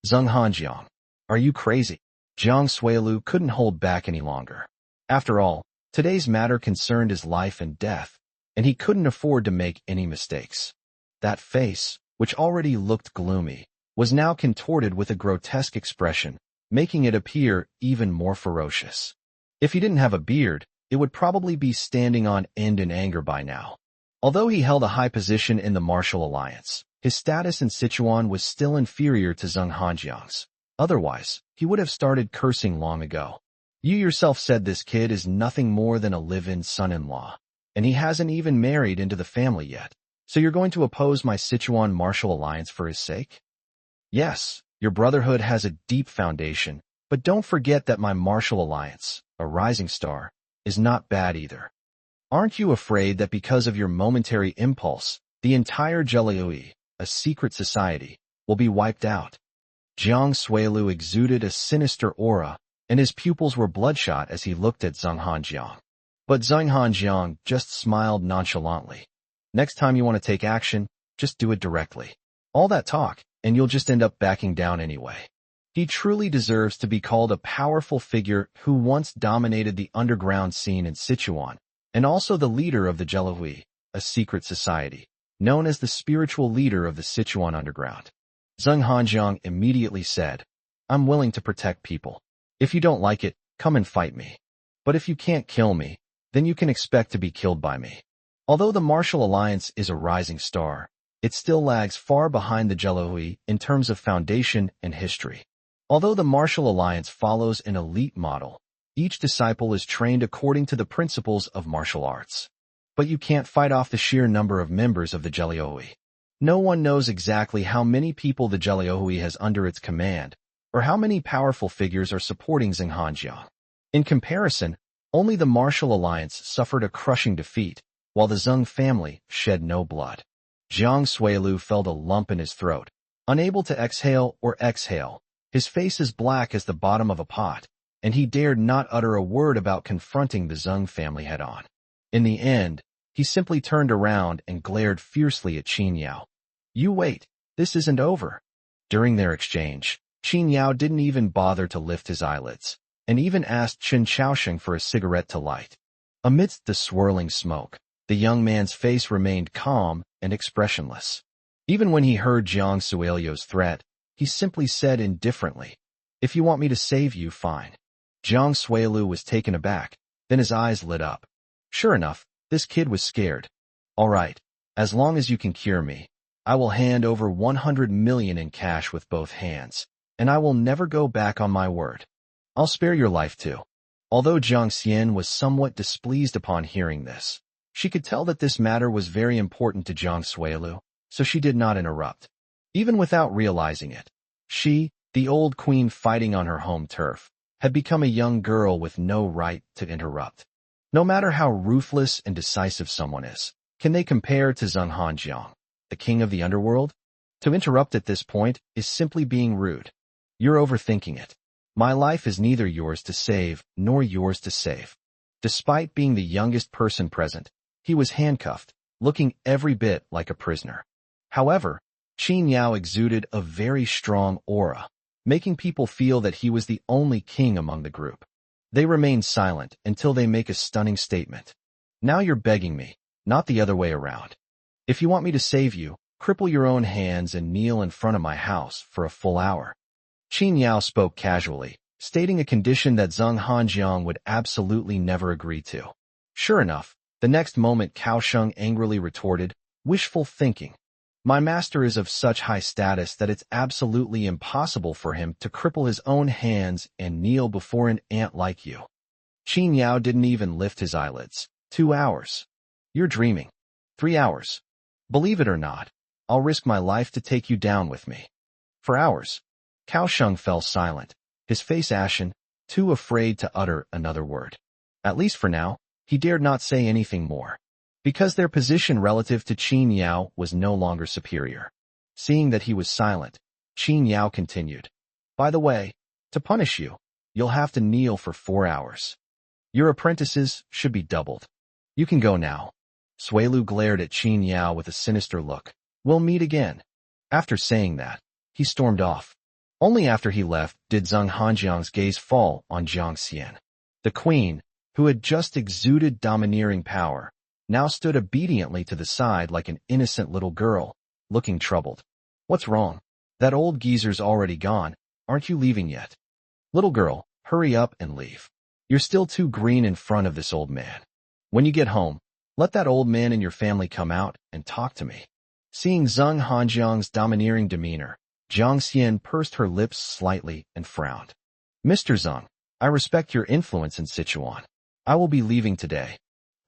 S1: Zheng Hanjiang. Are you crazy? Jiang Suilu couldn't hold back any longer. After all, today's matter concerned his life and death, and he couldn't afford to make any mistakes. That face, which already looked gloomy, was now contorted with a grotesque expression, making it appear even more ferocious. If he didn't have a beard, it would probably be standing on end in anger by now. Although he held a high position in the martial alliance, his status in Sichuan was still inferior to Zheng Hanjiang's. Otherwise, he would have started cursing long ago. You yourself said this kid is nothing more than a live-in son-in-law, and he hasn't even married into the family yet. So you're going to oppose my Sichuan martial alliance for his sake? Yes, your brotherhood has a deep foundation, but don't forget that my martial alliance, a rising star, is not bad either. Aren't you afraid that because of your momentary impulse, the entire Zheliui, a secret society, will be wiped out? Jiang Suilu exuded a sinister aura, and his pupils were bloodshot as he looked at Zheng Hanjiang. But Zheng Hanjiang just smiled nonchalantly. Next time you want to take action, just do it directly. All that talk, and you'll just end up backing down anyway. He truly deserves to be called a powerful figure who once dominated the underground scene in Sichuan, and also the leader of the Zheliui, a secret society, known as the spiritual leader of the Sichuan underground. Zheng Hanjiang immediately said, I'm willing to protect people. If you don't like it, come and fight me. But if you can't kill me, then you can expect to be killed by me. Although the martial alliance is a rising star, it still lags far behind the Zheliui in terms of foundation and history. Although the martial alliance follows an elite model, each disciple is trained according to the principles of martial arts. But you can't fight off the sheer number of members of the Zheliui. No one knows exactly how many people the Zheliui has under its command, or how many powerful figures are supporting Zheng Hanjiang. In comparison, only the martial alliance suffered a crushing defeat, while the Zheng family shed no blood. Jiang Suilu felt a lump in his throat, unable to exhale, his face as black as the bottom of a pot, and he dared not utter a word about confronting the Zheng family head-on. In the end, he simply turned around and glared fiercely at Qin Yao. You wait, this isn't over. During their exchange, Qin Yao didn't even bother to lift his eyelids, and even asked Chen Chaosheng for a cigarette to light. Amidst the swirling smoke, the young man's face remained calm and expressionless. Even when he heard Jiang Suilu's threat, he simply said indifferently, If you want me to save you, fine. Jiang Suilu was taken aback, then his eyes lit up. Sure enough, this kid was scared. All right, as long as you can cure me, I will hand over 100 million in cash with both hands, and I will never go back on my word. I'll spare your life too. Although Jiang Xian was somewhat displeased upon hearing this, she could tell that this matter was very important to Jiang Suilu, so she did not interrupt. Even without realizing it, she, the old queen fighting on her home turf, had become a young girl with no right to interrupt. No matter how ruthless and decisive someone is, can they compare to Zheng Hanjiang, the king of the underworld? To interrupt at this point is simply being rude. You're overthinking it. My life is neither yours to save nor yours to save. Despite being the youngest person present, he was handcuffed, looking every bit like a prisoner. However, Qin Yao exuded a very strong aura, making people feel that he was the only king among the group. They remained silent until they make a stunning statement. Now you're begging me, not the other way around. If you want me to save you, cripple your own hands and kneel in front of my house for a full hour. Qin Yao spoke casually, stating a condition that Zheng Hanjiang would absolutely never agree to. Sure enough, the next moment Cao Sheng angrily retorted, "Wishful thinking. My master is of such high status that it's absolutely impossible for him to cripple his own hands and kneel before an ant like you." Qin Yao didn't even lift his eyelids. 2 hours. You're dreaming. 3 hours. Believe it or not, I'll risk my life to take you down with me. For hours. Cao Sheng fell silent, his face ashen, too afraid to utter another word. At least for now, he dared not say anything more, because their position relative to Qin Yao was no longer superior. Seeing that he was silent, Qin Yao continued, "By the way, to punish you, you'll have to kneel for 4 hours. Your apprentices should be doubled. You can go now." Suelu glared at Qin Yao with a sinister look. "We'll meet again." After saying that, he stormed off. Only after he left did Zheng Hanjiang's gaze fall on Jiang Xian. The queen, who had just exuded domineering power, now stood obediently to the side like an innocent little girl, looking troubled. "What's wrong? That old geezer's already gone. Aren't you leaving yet?" "Little girl, hurry up and leave. You're still too green in front of this old man. When you get home, let that old man and your family come out and talk to me." Seeing Zheng Hanjiang's domineering demeanor, Jiang Xian pursed her lips slightly and frowned. "Mr. Zheng, I respect your influence in Sichuan. I will be leaving today.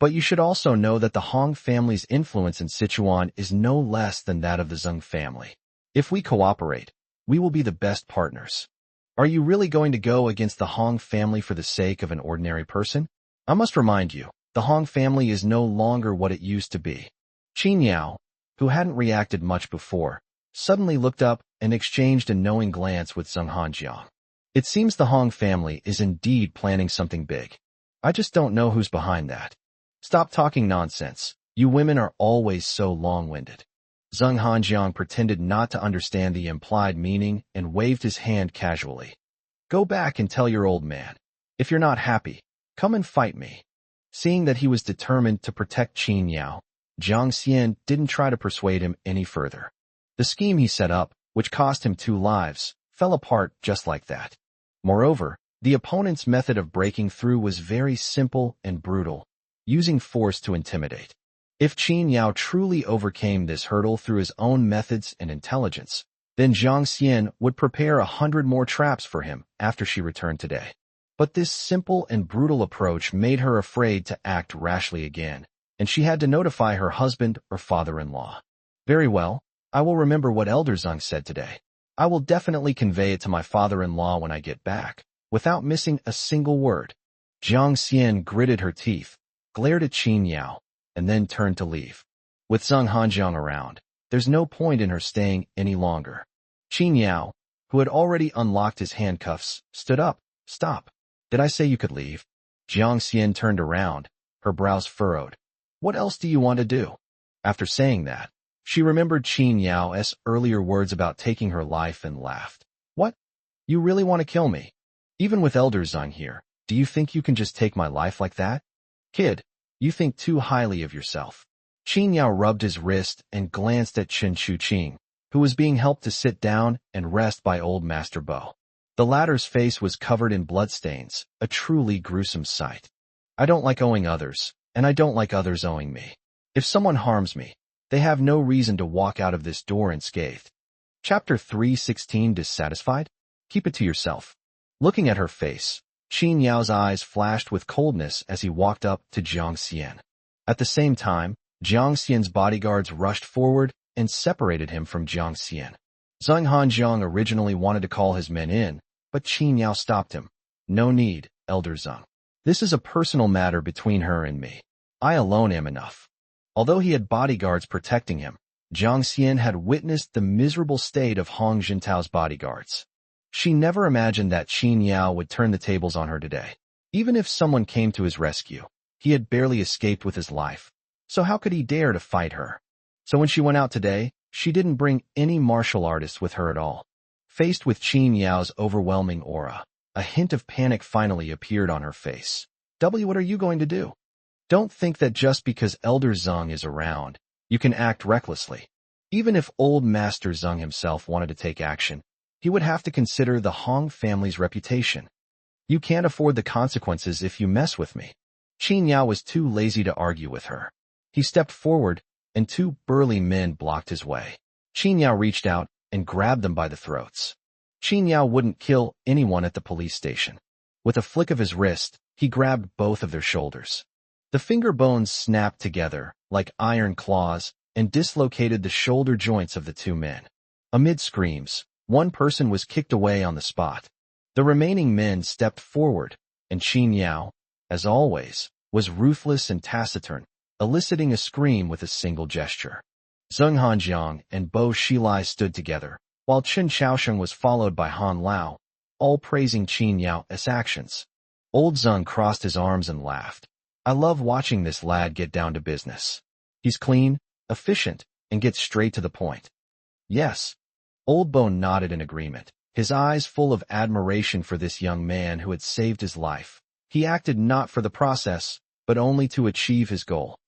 S1: But you should also know that the Hong family's influence in Sichuan is no less than that of the Zheng family. If we cooperate, we will be the best partners. Are you really going to go against the Hong family for the sake of an ordinary person? I must remind you, the Hong family is no longer what it used to be." Qin Yao, who hadn't reacted much before, suddenly looked up and exchanged a knowing glance with Zheng Hanjiang. "It seems the Hong family is indeed planning something big. I just don't know who's behind that." "Stop talking nonsense. You women are always so long-winded." Zheng Hanjiang pretended not to understand the implied meaning and waved his hand casually. "Go back and tell your old man. If you're not happy, come and fight me." Seeing that he was determined to protect Qin Yao, Jiang Xian didn't try to persuade him any further. The scheme he set up, which cost him 2 lives, fell apart just like that. Moreover, the opponent's method of breaking through was very simple and brutal, using force to intimidate. If Qin Yao truly overcame this hurdle through his own methods and intelligence, then Jiang Xian would prepare 100 more traps for him after she returned today. But this simple and brutal approach made her afraid to act rashly again, and she had to notify her husband or father-in-law. "Very well, I will remember what Elder Zheng said today. I will definitely convey it to my father-in-law when I get back, without missing a single word." Jiang Xian gritted her teeth, glared at Qin Yao, and then turned to leave. With Zheng Hanjiang around, there's no point in her staying any longer. Qin Yao, who had already unlocked his handcuffs, stood up. "Stop. Did I say you could leave?" Jiang Xian turned around, her brows furrowed. "What else do you want to do?" After saying that, she remembered Qin Yao's earlier words about taking her life and laughed. "What? You really want to kill me? Even with Elder Zheng here, do you think you can just take my life like that? Kid, you think too highly of yourself." Qin Yao rubbed his wrist and glanced at Chen Chuqing, who was being helped to sit down and rest by old Master Bo. The latter's face was covered in bloodstains, a truly gruesome sight. "I don't like owing others, and I don't like others owing me. If someone harms me, they have no reason to walk out of this door unscathed." Chapter 316 Dissatisfied? Keep it to yourself. Looking at her face, Qin Yao's eyes flashed with coldness as he walked up to Jiang Xian. At the same time, Jiang Xian's bodyguards rushed forward and separated him from Jiang Xian. Zheng Hanjiang originally wanted to call his men in, but Qin Yao stopped him. "No need, Elder Zheng. This is a personal matter between her and me. I alone am enough." Although he had bodyguards protecting him, Jiang Xian had witnessed the miserable state of Hong Jintao's bodyguards. She never imagined that Qin Yao would turn the tables on her today. Even if someone came to his rescue, he had barely escaped with his life. So how could he dare to fight her? So when she went out today, she didn't bring any martial artists with her at all. Faced with Qin Yao's overwhelming aura, a hint of panic finally appeared on her face. What are you going to do? Don't think that just because Elder Zeng is around, you can act recklessly. Even if old Master Zeng himself wanted to take action, he would have to consider the Hong family's reputation. You can't afford the consequences if you mess with me. Qin Yao was too lazy to argue with her. He stepped forward, and two burly men blocked his way. Qin Yao reached out and grabbed them by the throats. Qin Yao wouldn't kill anyone at the police station. With a flick of his wrist, he grabbed both of their shoulders. The finger bones snapped together like iron claws and dislocated the shoulder joints of the two men. Amid screams, one person was kicked away on the spot. The remaining men stepped forward, and Qin Yao, as always, was ruthless and taciturn, eliciting a scream with a single gesture. Zheng Hanjiang and Bo Shilai stood together, while Chen Xiaosheng was followed by Han Lao, all praising Qin Yao's actions. Old Zheng crossed his arms and laughed. I love watching this lad get down to business. He's clean, efficient, and gets straight to the point. Yes. Old Bo nodded in agreement, his eyes full of admiration for this young man who had saved his life. He acted not for the process, but only to achieve his goal.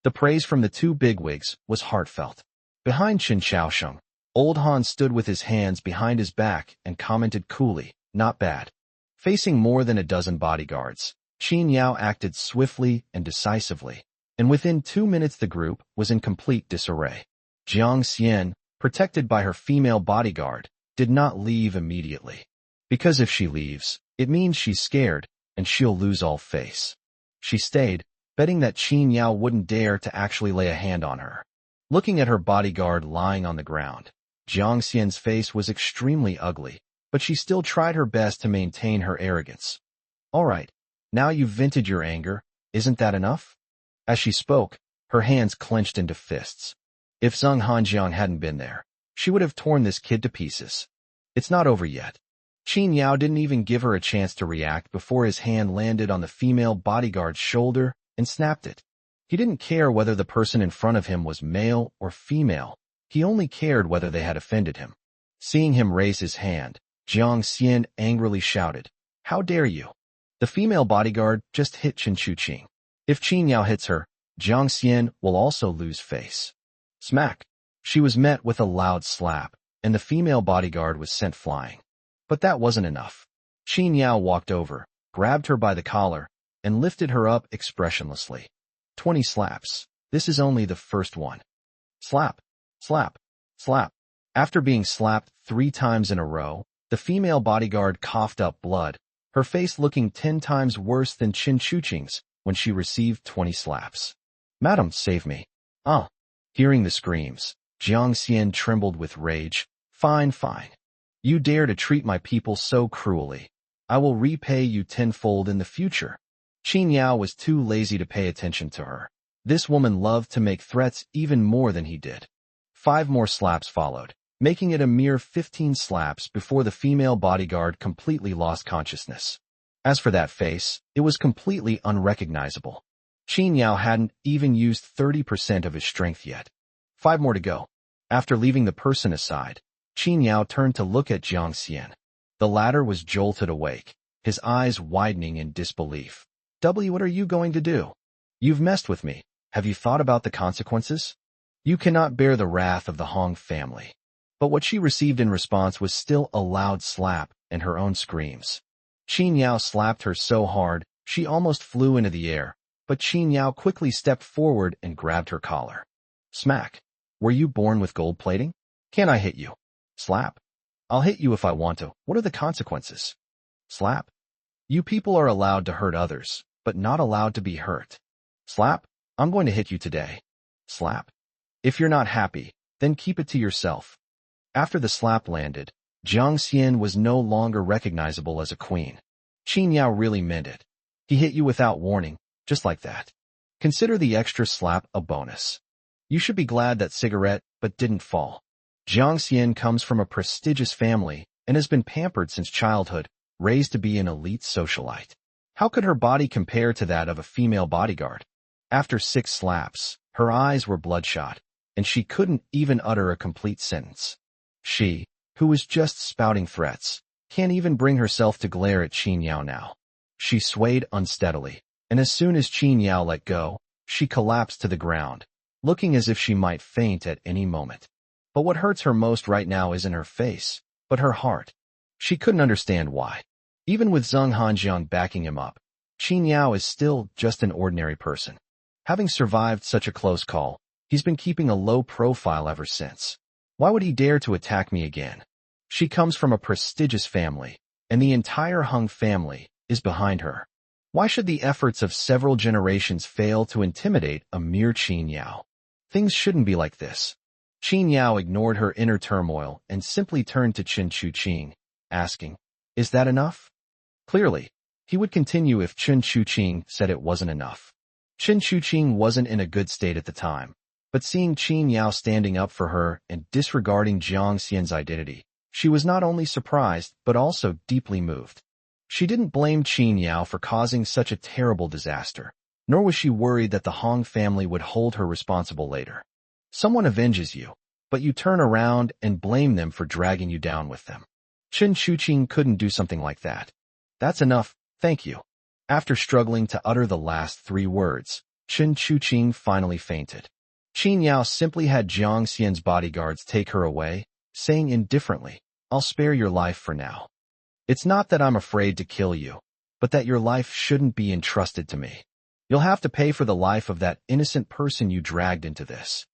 S1: The praise from the two bigwigs was heartfelt. Behind Chen Xiaosheng, Old Han stood with his hands behind his back and commented coolly, not bad. Facing more than a dozen bodyguards, Qin Yao acted swiftly and decisively, and within 2 minutes the group was in complete disarray. Jiang Xian, protected by her female bodyguard, did not leave immediately. Because if she leaves, it means she's scared, and she'll lose all face. She stayed, betting that Qin Yao wouldn't dare to actually lay a hand on her. Looking at her bodyguard lying on the ground, Jiang Xian's face was extremely ugly, but she still tried her best to maintain her arrogance. All right, now you've vented your anger, isn't that enough? As she spoke, her hands clenched into fists. If Zheng Hanjiang hadn't been there, she would have torn this kid to pieces. It's not over yet. Qin Yao didn't even give her a chance to react before his hand landed on the female bodyguard's shoulder and snapped it. He didn't care whether the person in front of him was male or female. He only cared whether they had offended him. Seeing him raise his hand, Jiang Xian angrily shouted, "How dare you?" The female bodyguard just hit Chen Chuqing. If Qin Yao hits her, Jiang Xian will also lose face. Smack! She was met with a loud slap, and the female bodyguard was sent flying. But that wasn't enough. Qin Yao walked over, grabbed her by the collar, and lifted her up expressionlessly. 20 slaps. This is only the first one. Slap, slap, slap. After being slapped 3 times in a row, the female bodyguard coughed up blood, her face looking 10 times worse than Chen Chuqing's when she received 20 slaps. Madam, save me. Hearing the screams, Jiang Xian trembled with rage. Fine, fine. You dare to treat my people so cruelly. I will repay you tenfold in the future. Qin Yao was too lazy to pay attention to her. This woman loved to make threats even more than he did. 5 more slaps followed, making it a mere 15 slaps before the female bodyguard completely lost consciousness. As for that face, it was completely unrecognizable. Qin Yao hadn't even used 30% of his strength yet. 5 more to go. After leaving the person aside, Qin Yao turned to look at Jiang Xian. The latter was jolted awake, his eyes widening in disbelief. What are you going to do? You've messed with me. Have you thought about the consequences? You cannot bear the wrath of the Hong family. But what she received in response was still a loud slap and her own screams. Qin Yao slapped her so hard, she almost flew into the air, but Qin Yao quickly stepped forward and grabbed her collar. Smack. Were you born with gold plating? Can I hit you? Slap. I'll hit you if I want to. What are the consequences? Slap. You people are allowed to hurt others, but not allowed to be hurt. Slap. I'm going to hit you today. Slap. If you're not happy, then keep it to yourself. After the slap landed, Jiang Xian was no longer recognizable as a queen. Qin Yao really meant it. He hit you without warning, just like that. Consider the extra slap a bonus. You should be glad that cigarette but didn't fall. Jiang Xian comes from a prestigious family, and has been pampered since childhood, raised to be an elite socialite. How could her body compare to that of a female bodyguard? After 6 slaps, her eyes were bloodshot, and she couldn't even utter a complete sentence. She, who was just spouting threats, can't even bring herself to glare at Qin Yao now. She swayed unsteadily, and as soon as Qin Yao let go, she collapsed to the ground, looking as if she might faint at any moment. But what hurts her most right now isn't her face, but her heart. She couldn't understand why. Even with Zheng Hanjiang backing him up, Qin Yao is still just an ordinary person. Having survived such a close call, he's been keeping a low profile ever since. Why would he dare to attack me again? She comes from a prestigious family, and the entire Hung family is behind her. Why should the efforts of several generations fail to intimidate a mere Qin Yao? Things shouldn't be like this. Qin Yao ignored her inner turmoil and simply turned to Chen Chuqing, asking, "Is that enough?" Clearly, he would continue if Chen Chuqing said it wasn't enough. Chen Chuqing wasn't in a good state at the time, but seeing Qin Yao standing up for her and disregarding Jiang Xian's identity, she was not only surprised but also deeply moved. She didn't blame Qin Yao for causing such a terrible disaster, nor was she worried that the Hong family would hold her responsible later. Someone avenges you, but you turn around and blame them for dragging you down with them. Chen Chuqing couldn't do something like that. "That's enough, thank you." After struggling to utter the last 3 words, Chen Chuqing finally fainted. Qin Yao simply had Jiang Xian's bodyguards take her away, saying indifferently, "I'll spare your life for now. It's not that I'm afraid to kill you, but that your life shouldn't be entrusted to me. You'll have to pay for the life of that innocent person you dragged into this."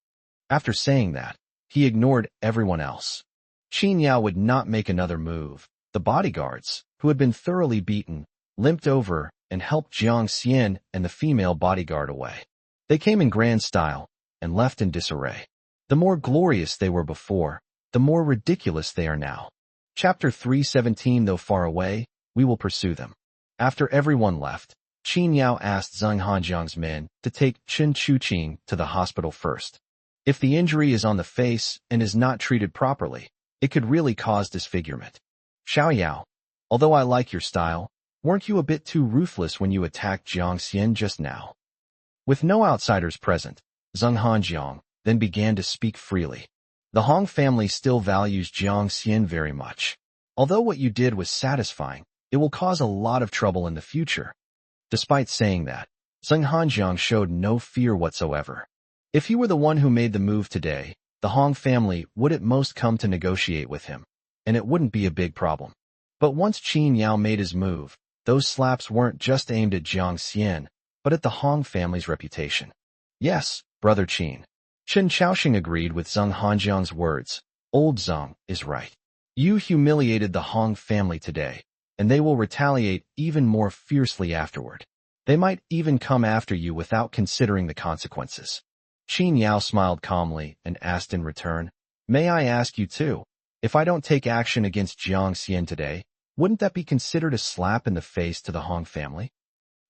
S1: After saying that, he ignored everyone else. Qin Yao would not make another move. The bodyguards, who had been thoroughly beaten, limped over and helped Jiang Xian and the female bodyguard away. They came in grand style and left in disarray. The more glorious they were before, the more ridiculous they are now. Chapter 317. Though far away, we will pursue them. After everyone left, Qin Yao asked Zheng Hanjiang's men to take Chen Chuqing to the hospital first. If the injury is on the face and is not treated properly, it could really cause disfigurement. "Xiao Yao, although I like your style, weren't you a bit too ruthless when you attacked Jiang Xian just now?" With no outsiders present, Zheng Hanjiang then began to speak freely. "The Hong family still values Jiang Xian very much. Although what you did was satisfying, it will cause a lot of trouble in the future." Despite saying that, Zheng Hanjiang showed no fear whatsoever. If he were the one who made the move today, the Hong family would at most come to negotiate with him, and it wouldn't be a big problem. But once Qin Yao made his move, those slaps weren't just aimed at Jiang Xian, but at the Hong family's reputation. "Yes, brother Qin." Chen Chaoxing agreed with Zheng Hanjiang's words. "Old Zheng is right. You humiliated the Hong family today, and they will retaliate even more fiercely afterward. They might even come after you without considering the consequences." Qin Yao smiled calmly and asked in return, "May I ask you too, if I don't take action against Jiang Xian today, wouldn't that be considered a slap in the face to the Hong family?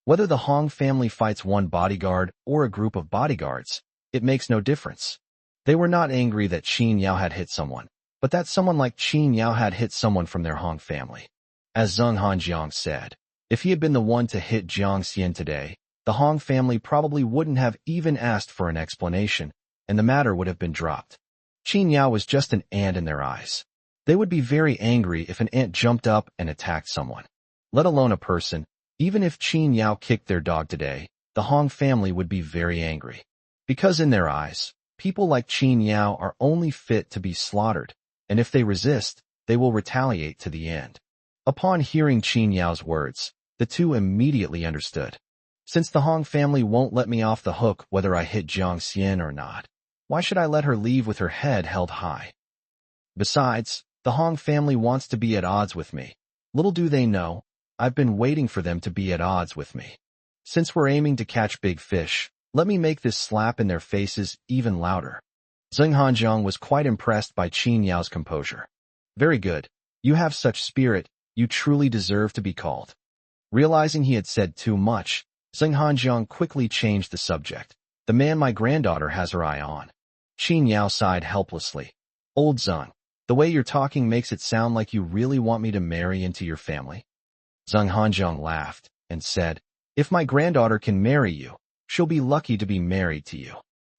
S1: Whether the Hong family fights one bodyguard or a group of bodyguards, it makes no difference." They were not angry that Qin Yao had hit someone, but that someone like Qin Yao had hit someone from their Hong family. As Zheng Hanjiang said, if he had been the one to hit Jiang Xian today, the Hong family probably wouldn't have even asked for an explanation, and the matter would have been dropped. Qin Yao was just an ant in their eyes. They would be very angry if an ant jumped up and attacked someone. Let alone a person. Even if Qin Yao kicked their dog today, the Hong family would be very angry. Because in their eyes, people like Qin Yao are only fit to be slaughtered, and if they resist, they will retaliate to the end. Upon hearing Qin Yao's words, the two immediately understood. Since the Hong family won't let me off the hook whether I hit Jiang Xian or not, why should I let her leave with her head held high? Besides, the Hong family wants to be at odds with me. Little do they know, I've been waiting for them to be at odds with me. Since we're aiming to catch big fish, let me make this slap in their faces even louder." Zheng Hanjiang was quite impressed by Qin Yao's composure. "Very good. You have such spirit, you truly deserve to be called." Realizing he had said too much, Zheng Hanjiang quickly changed the subject. "The man my granddaughter has her eye on." Qin Yao sighed helplessly. "Old Zheng, The way you're talking makes it sound like you really want me to marry into your family. Zheng Hanjiang laughed and said, if my granddaughter can marry you, she'll be lucky to be married to you.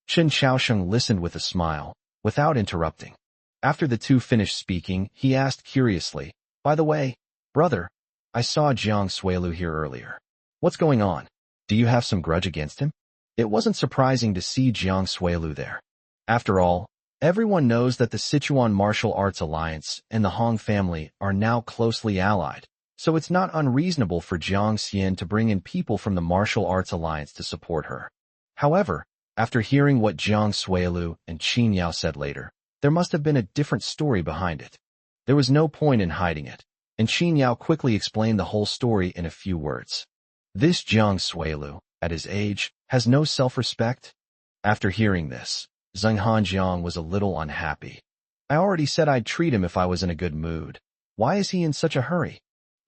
S1: Chen Xiaosheng listened with a smile, without interrupting. After the two finished speaking, he asked curiously, by the way, brother, I saw Jiang Suilu here earlier. What's going on? Do you have some grudge against him? It wasn't surprising to see Jiang Suilu there. After all, everyone knows that the Sichuan Martial Arts Alliance and the Hong family are now closely allied, so it's not unreasonable for Jiang Xian to bring in people from the Martial Arts Alliance to support her. However, after hearing what Jiang Suilu and Qin Yao said later, there must have been a different story behind it. There was no point in hiding it, and Qin Yao quickly explained the whole story in a few words. This Jiang Suilu, at his age, has no self-respect? After hearing this, Zheng Hanjiang was a little unhappy. I already said I'd treat him if I was in a good mood. Why is he in such a hurry?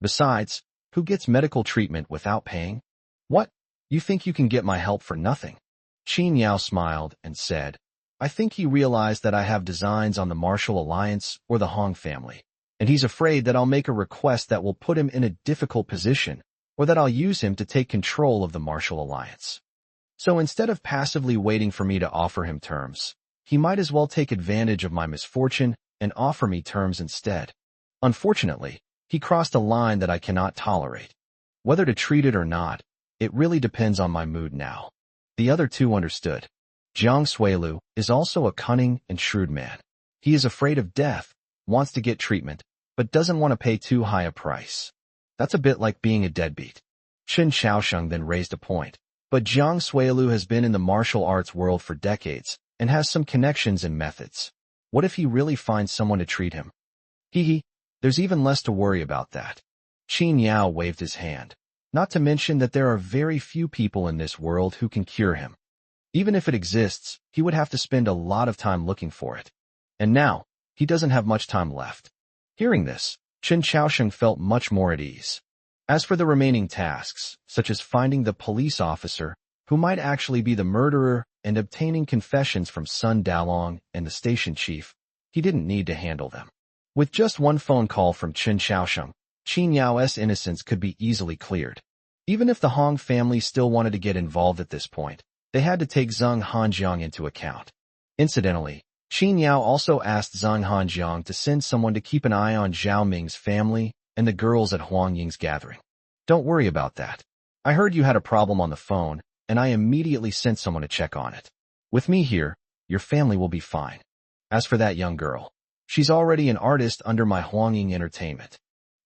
S1: Besides, who gets medical treatment without paying? What? You think you can get my help for nothing? Qin Yao smiled and said, I think he realized that I have designs on the Martial Alliance or the Hong family, and he's afraid that I'll make a request that will put him in a difficult position, or that I'll use him to take control of the Martial Alliance. So instead of passively waiting for me to offer him terms, he might as well take advantage of my misfortune and offer me terms instead. Unfortunately, he crossed a line that I cannot tolerate. Whether to treat it or not, it really depends on my mood now. The other two understood. Jiang Suilu is also a cunning and shrewd man. He is afraid of death, wants to get treatment, but doesn't want to pay too high a price. That's a bit like being a deadbeat. Chen Xiaosheng then raised a point. But Jiang Suilu has been in the martial arts world for decades and has some connections and methods. What if he really finds someone to treat him? There's even less to worry about that. Qin Yao waved his hand. Not to mention that there are very few people in this world who can cure him. Even if it exists, he would have to spend a lot of time looking for it. And now, he doesn't have much time left. Hearing this, Chen Xiaosheng felt much more at ease. As for the remaining tasks, such as finding the police officer, who might actually be the murderer, and obtaining confessions from Sun Dalong and the station chief, he didn't need to handle them. With just one phone call from Chen Xiaosheng, Qin Yao's innocence could be easily cleared. Even if the Hong family still wanted to get involved at this point, they had to take Zheng Hanjiang into account. Incidentally, Qin Yao also asked Zheng Hanjiang to send someone to keep an eye on Zhao Ming's family and the girls at Huang Ying's gathering. Don't worry about that. I heard you had a problem on the phone, and I immediately sent someone to check on it. With me here, your family will be fine. As for that young girl, she's already an artist under my Huang Ying Entertainment.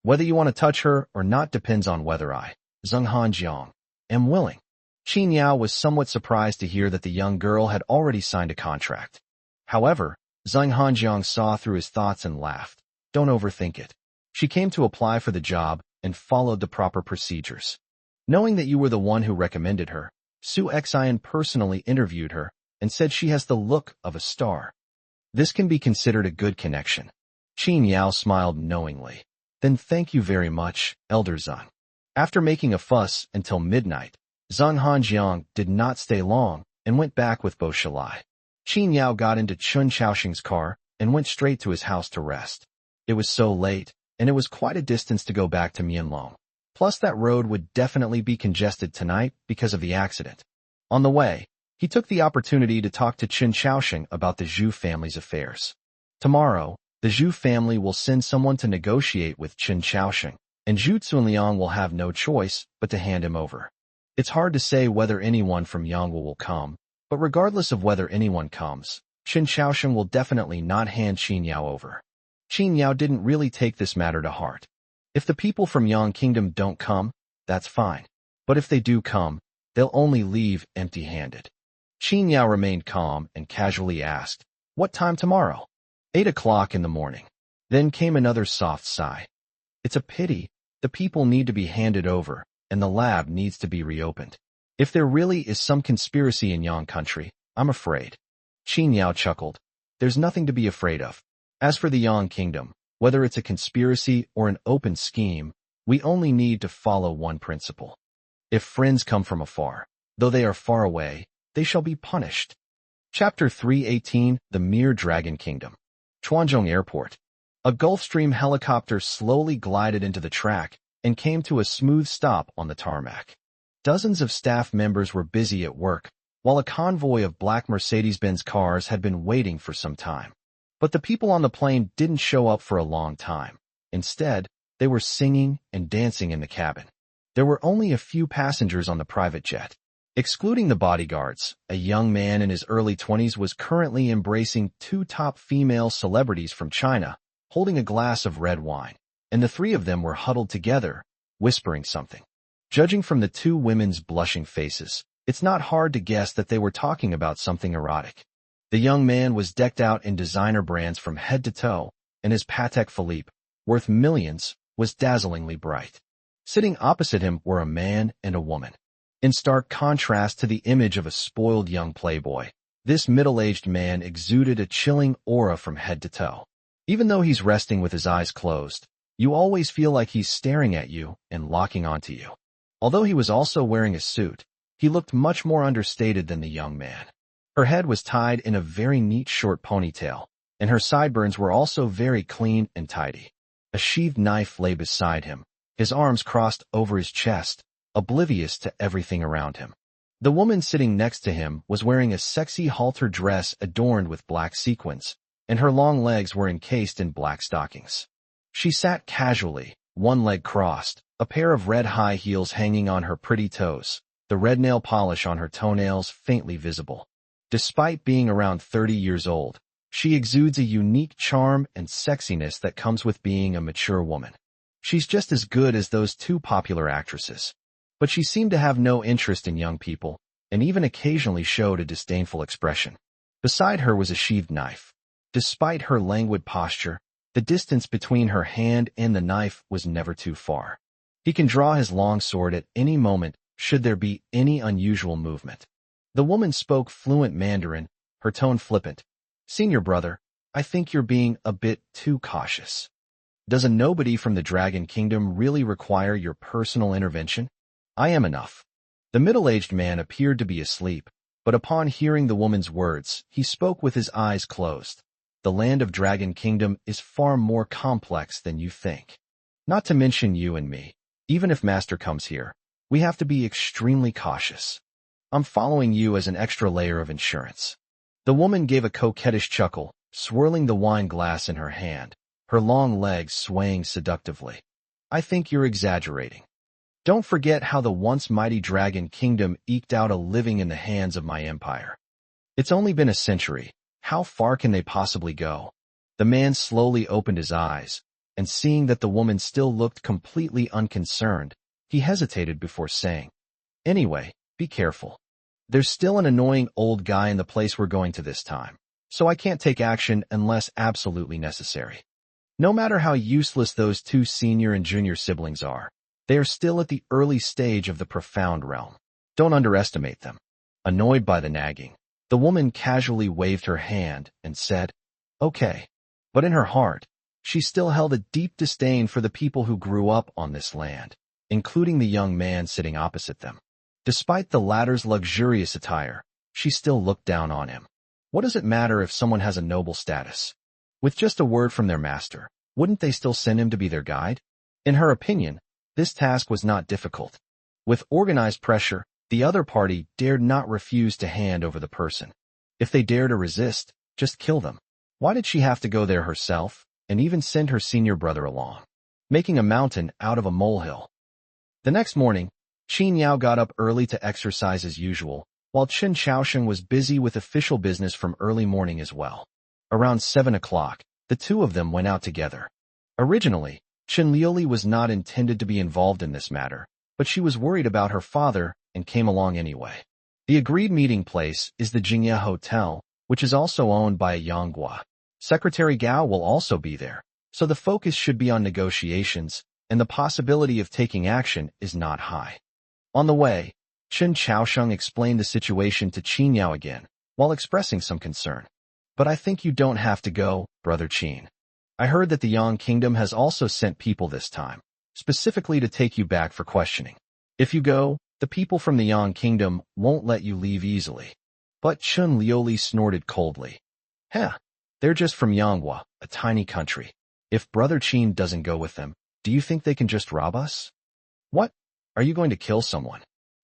S1: Whether you want to touch her or not depends on whether I, Zheng Hanjiang, am willing. Qin Yao was somewhat surprised to hear that the young girl had already signed a contract. However, Zheng Hanjiang saw through his thoughts and laughed. Don't overthink it. She came to apply for the job and followed the proper procedures. Knowing that you were the one who recommended her, Su Xian personally interviewed her and said she has the look of a star. This can be considered a good connection. Qin Yao smiled knowingly. Then thank you very much, Elder Zheng. After making a fuss until midnight, Zheng Hanjiang did not stay long and went back with Bo Shalai. Qin Yao got into Chen Xiaosheng's car and went straight to his house to rest. It was so late, and it was quite a distance to go back to Mianlong. Plus that road would definitely be congested tonight because of the accident. On the way, he took the opportunity to talk to Chen Xiaosheng about the Zhu family's affairs. Tomorrow, the Zhu family will send someone to negotiate with Chen Xiaosheng, and Zhu Cunliang will have no choice but to hand him over. It's hard to say whether anyone from Yangwu will come, but regardless of whether anyone comes, Chen Xiaosheng will definitely not hand Qin Yao over. Qin Yao didn't really take this matter to heart. If the people from Yang Kingdom don't come, that's fine. But if they do come, they'll only leave empty-handed. Qin Yao remained calm and casually asked, "What time tomorrow?" 8 o'clock in the morning. Then came another soft sigh. It's a pity. The people need to be handed over, and the lab needs to be reopened. If there really is some conspiracy in Yang country, I'm afraid. Qin Yao chuckled. There's nothing to be afraid of. As for the Yang Kingdom, whether it's a conspiracy or an open scheme, we only need to follow one principle. If friends come from afar, though they are far away, they shall be punished. Chapter 318, The Mere Dragon Kingdom. Chuanzhong Airport. A Gulfstream helicopter slowly glided into the track and came to a smooth stop on the tarmac. Dozens of staff members were busy at work, while a convoy of black Mercedes-Benz cars had been waiting for some time. But the people on the plane didn't show up for a long time. Instead, they were singing and dancing in the cabin. There were only a few passengers on the private jet. Excluding the bodyguards, a young man in his early 20s was currently embracing two top female celebrities from China, holding a glass of red wine, and the three of them were huddled together, whispering something. Judging from the two women's blushing faces, it's not hard to guess that they were talking about something erotic. The young man was decked out in designer brands from head to toe, and his Patek Philippe, worth millions, was dazzlingly bright. Sitting opposite him were a man and a woman. In stark contrast to the image of a spoiled young playboy, this middle-aged man exuded a chilling aura from head to toe. Even though he's resting with his eyes closed, you always feel like he's staring at you and locking onto you. Although he was also wearing a suit, he looked much more understated than the young man. Her head was tied in a very neat short ponytail, and her sideburns were also very clean and tidy. A sheathed knife lay beside him, his arms crossed over his chest, oblivious to everything around him. The woman sitting next to him was wearing a sexy halter dress adorned with black sequins, and her long legs were encased in black stockings. She sat casually, one leg crossed, a pair of red high heels hanging on her pretty toes, the red nail polish on her toenails faintly visible. Despite being around 30 years old, she exudes a unique charm and sexiness that comes with being a mature woman. She's just as good as those two popular actresses. But she seemed to have no interest in young people, and even occasionally showed a disdainful expression. Beside her was a sheathed knife. Despite her languid posture, the distance between her hand and the knife was never too far. He can draw his long sword at any moment should there be any unusual movement. The woman spoke fluent Mandarin, her tone flippant. "Senior brother, I think you're being a bit too cautious. Does a nobody from the Dragon Kingdom really require your personal intervention? I am enough." The middle-aged man appeared to be asleep, but upon hearing the woman's words, he spoke with his eyes closed. The land of Dragon Kingdom is far more complex than you think. Not to mention you and me. Even if Master comes here, we have to be extremely cautious. I'm following you as an extra layer of insurance. The woman gave a coquettish chuckle, swirling the wine glass in her hand, her long legs swaying seductively. I think you're exaggerating. Don't forget how the once mighty Dragon Kingdom eked out a living in the hands of my empire. It's only been a century. How far can they possibly go? The man slowly opened his eyes, and seeing that the woman still looked completely unconcerned, he hesitated before saying, "Anyway, be careful. There's still an annoying old guy in the place we're going to this time, so I can't take action unless absolutely necessary." No matter how useless those two senior and junior siblings are, they are still at the early stage of the profound realm. Don't underestimate them. Annoyed by the nagging, the woman casually waved her hand and said, "Okay." But in her heart, she still held a deep disdain for the people who grew up on this land, including the young man sitting opposite them. Despite the latter's luxurious attire, she still looked down on him. What does it matter if someone has a noble status? With just a word from their master, wouldn't they still send him to be their guide? In her opinion, this task was not difficult. With organized pressure, the other party dared not refuse to hand over the person. If they dare to resist, just kill them. Why did she have to go there herself, and even send her senior brother along, making a mountain out of a molehill? The next morning, Qin Yao got up early to exercise as usual, while Chen Chaosheng was busy with official business from early morning as well. Around 7 o'clock, the two of them went out together. Originally, Chen Liuli was not intended to be involved in this matter, but she was worried about her father and came along anyway. The agreed meeting place is the Jingye Hotel, which is also owned by a Yonghua. Secretary Gao will also be there, so the focus should be on negotiations, and the possibility of taking action is not high. On the way, Chen Chaosheng explained the situation to Qin Yao again, while expressing some concern. "But I think you don't have to go, Brother Qin. I heard that the Yang Kingdom has also sent people this time, specifically to take you back for questioning. If you go, the people from the Yang Kingdom won't let you leave easily." But Chen Liuli snorted coldly. "Heh, They're just from Manhwa, a tiny country. If Brother Qin doesn't go with them, do you think they can just rob us? What? Are you going to kill someone?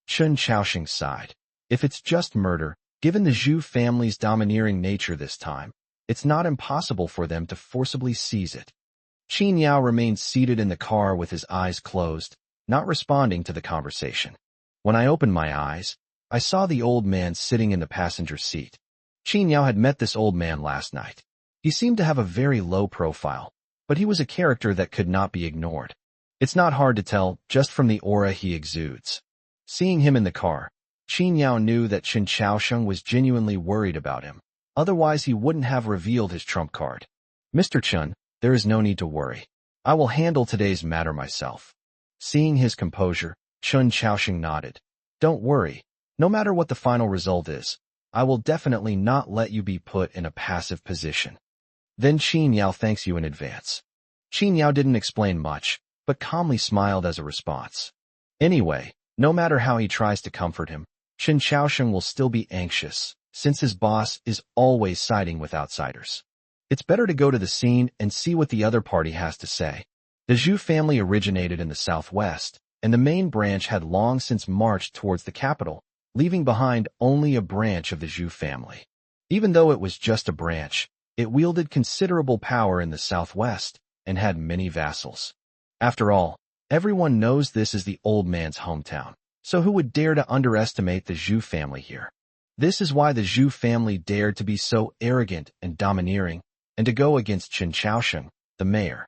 S1: Chen Chaoxing sighed. If it's just murder, given the Zhu family's domineering nature this time, it's not impossible for them to forcibly seize it. Qin Yao remained seated in the car with his eyes closed, not responding to the conversation. When I opened my eyes, I saw the old man sitting in the passenger seat. Qin Yao had met this old man last night. He seemed to have a very low profile, but he was a character that could not be ignored. It's not hard to tell just from the aura he exudes. Seeing him in the car, Qin Yao knew that Chen Chaoxing was genuinely worried about him. Otherwise, he wouldn't have revealed his trump card. Mr. Chen, there is no need to worry. I will handle today's matter myself. Seeing his composure, Chen Chaoxing nodded. Don't worry. No matter what the final result is, I will definitely not let you be put in a passive position. Then Qin Yao thanks you in advance. Qin Yao didn't explain much, but calmly smiled as a response. Anyway, no matter how he tries to comfort him, Chen Chaoxing will still be anxious, since his boss is always siding with outsiders. It's better to go to the scene and see what the other party has to say. The Zhu family originated in the southwest, and the main branch had long since marched towards the capital, leaving behind only a branch of the Zhu family. Even though it was just a branch, it wielded considerable power in the southwest and had many vassals. After all, everyone knows this is the old man's hometown, so who would dare to underestimate the Zhu family here? This is why the Zhu family dared to be so arrogant and domineering, and to go against Chen Chaoxing, the mayor.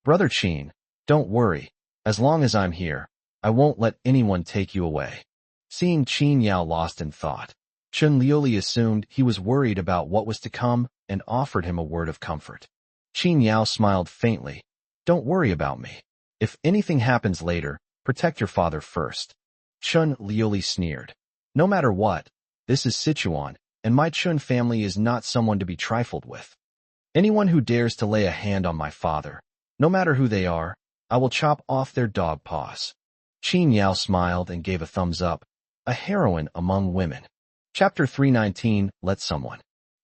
S1: Brother Qin, don't worry. As long as I'm here, I won't let anyone take you away. Seeing Qin Yao lost in thought, Chen Liuli assumed he was worried about what was to come and offered him a word of comfort. Qin Yao smiled faintly. Don't worry about me. If anything happens later, protect your father first. Chen Liuli sneered. No matter what, this is Sichuan, and my Chen family is not someone to be trifled with. Anyone who dares to lay a hand on my father, no matter who they are, I will chop off their dog paws. Qin Yao smiled and gave a thumbs up. A heroine among women. Chapter 319, Let Someone.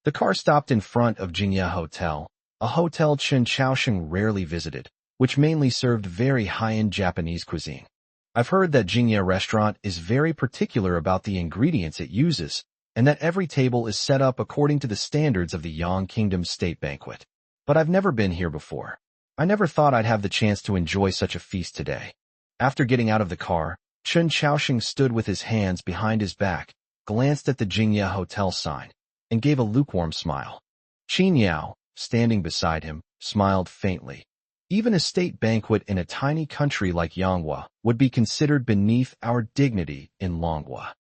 S1: The car stopped in front of Jingye Hotel, a hotel Chen Chaoxing rarely visited, which mainly served very high-end Japanese cuisine. I've heard that Jingye restaurant is very particular about the ingredients it uses, and that every table is set up according to the standards of the Yang Kingdom's state banquet. But I've never been here before. I never thought I'd have the chance to enjoy such a feast today. After getting out of the car, Chen Chaoxing stood with his hands behind his back, glanced at the Jingye Hotel sign, and gave a lukewarm smile. Qin Yao, standing beside him, smiled faintly. Even a state banquet in a tiny country like Manhwa would be considered beneath our dignity in Manhwa.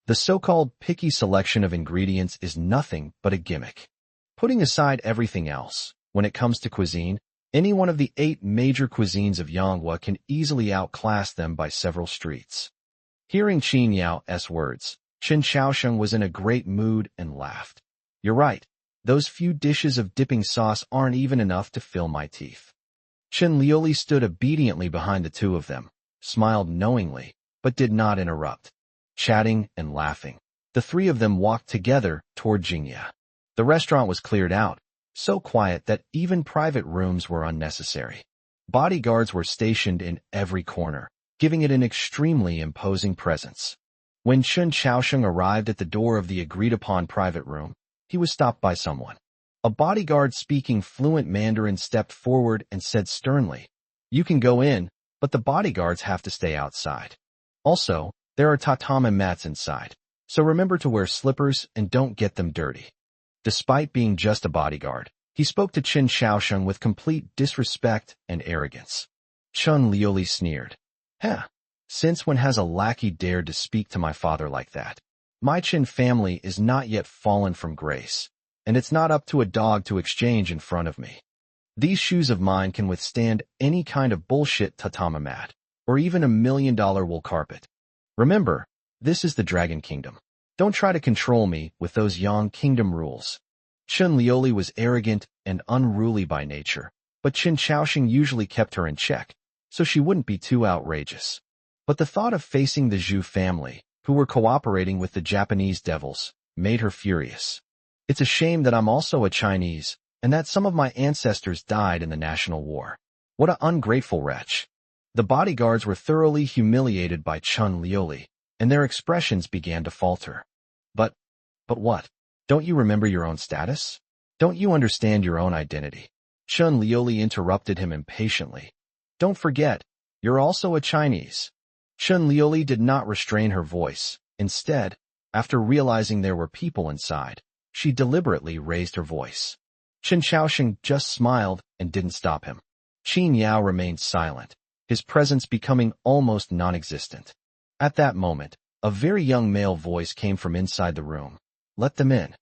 S1: The so-called picky selection of ingredients is nothing but a gimmick. Putting aside everything else, when it comes to cuisine, any one of the 8 major cuisines of Manhwa can easily outclass them by several streets. Hearing Qin Yao's words, Chen Chaoxing was in a great mood and laughed. You're right. Those few dishes of dipping sauce aren't even enough to fill my teeth. Chen Liuli stood obediently behind the two of them, smiled knowingly, but did not interrupt. Chatting and laughing, the three of them walked together toward Jingye. The restaurant was cleared out, so quiet that even private rooms were unnecessary. Bodyguards were stationed in every corner, giving it an extremely imposing presence. When Chen Chaoxing arrived at the door of the agreed-upon private room, he was stopped by someone. A bodyguard speaking fluent Mandarin stepped forward and said sternly, "You can go in, but the bodyguards have to stay outside. Also, there are tatami mats inside, so remember to wear slippers and don't get them dirty." Despite being just a bodyguard, he spoke to Chen Chaoxing with complete disrespect and arrogance. Chen Liuli sneered. Since when has a lackey dared to speak to my father like that? My Chen family is not yet fallen from grace, and it's not up to a dog to exchange in front of me. These shoes of mine can withstand any kind of bullshit tatami mat, or even $1 million wool carpet. Remember, this is the Dragon Kingdom. Don't try to control me with those Yang Kingdom rules. Chen Liuli was arrogant and unruly by nature, but Chen Chaoxing usually kept her in check, so she wouldn't be too outrageous. But the thought of facing the Zhu family, who were cooperating with the Japanese devils, made her furious. It's a shame that I'm also a Chinese, and that some of my ancestors died in the national war. What an ungrateful wretch. The bodyguards were thoroughly humiliated by Chun Lioli, and their expressions began to falter. But what? Don't you remember your own status? Don't you understand your own identity? Chun Lioli interrupted him impatiently. Don't forget, you're also a Chinese. Chun Lioli did not restrain her voice. Instead, after realizing there were people inside, she deliberately raised her voice. Chen Xiaosheng just smiled and didn't stop him. Qin Yao remained silent, his presence becoming almost non-existent. At that moment, a very young male voice came from inside the room. Let them in.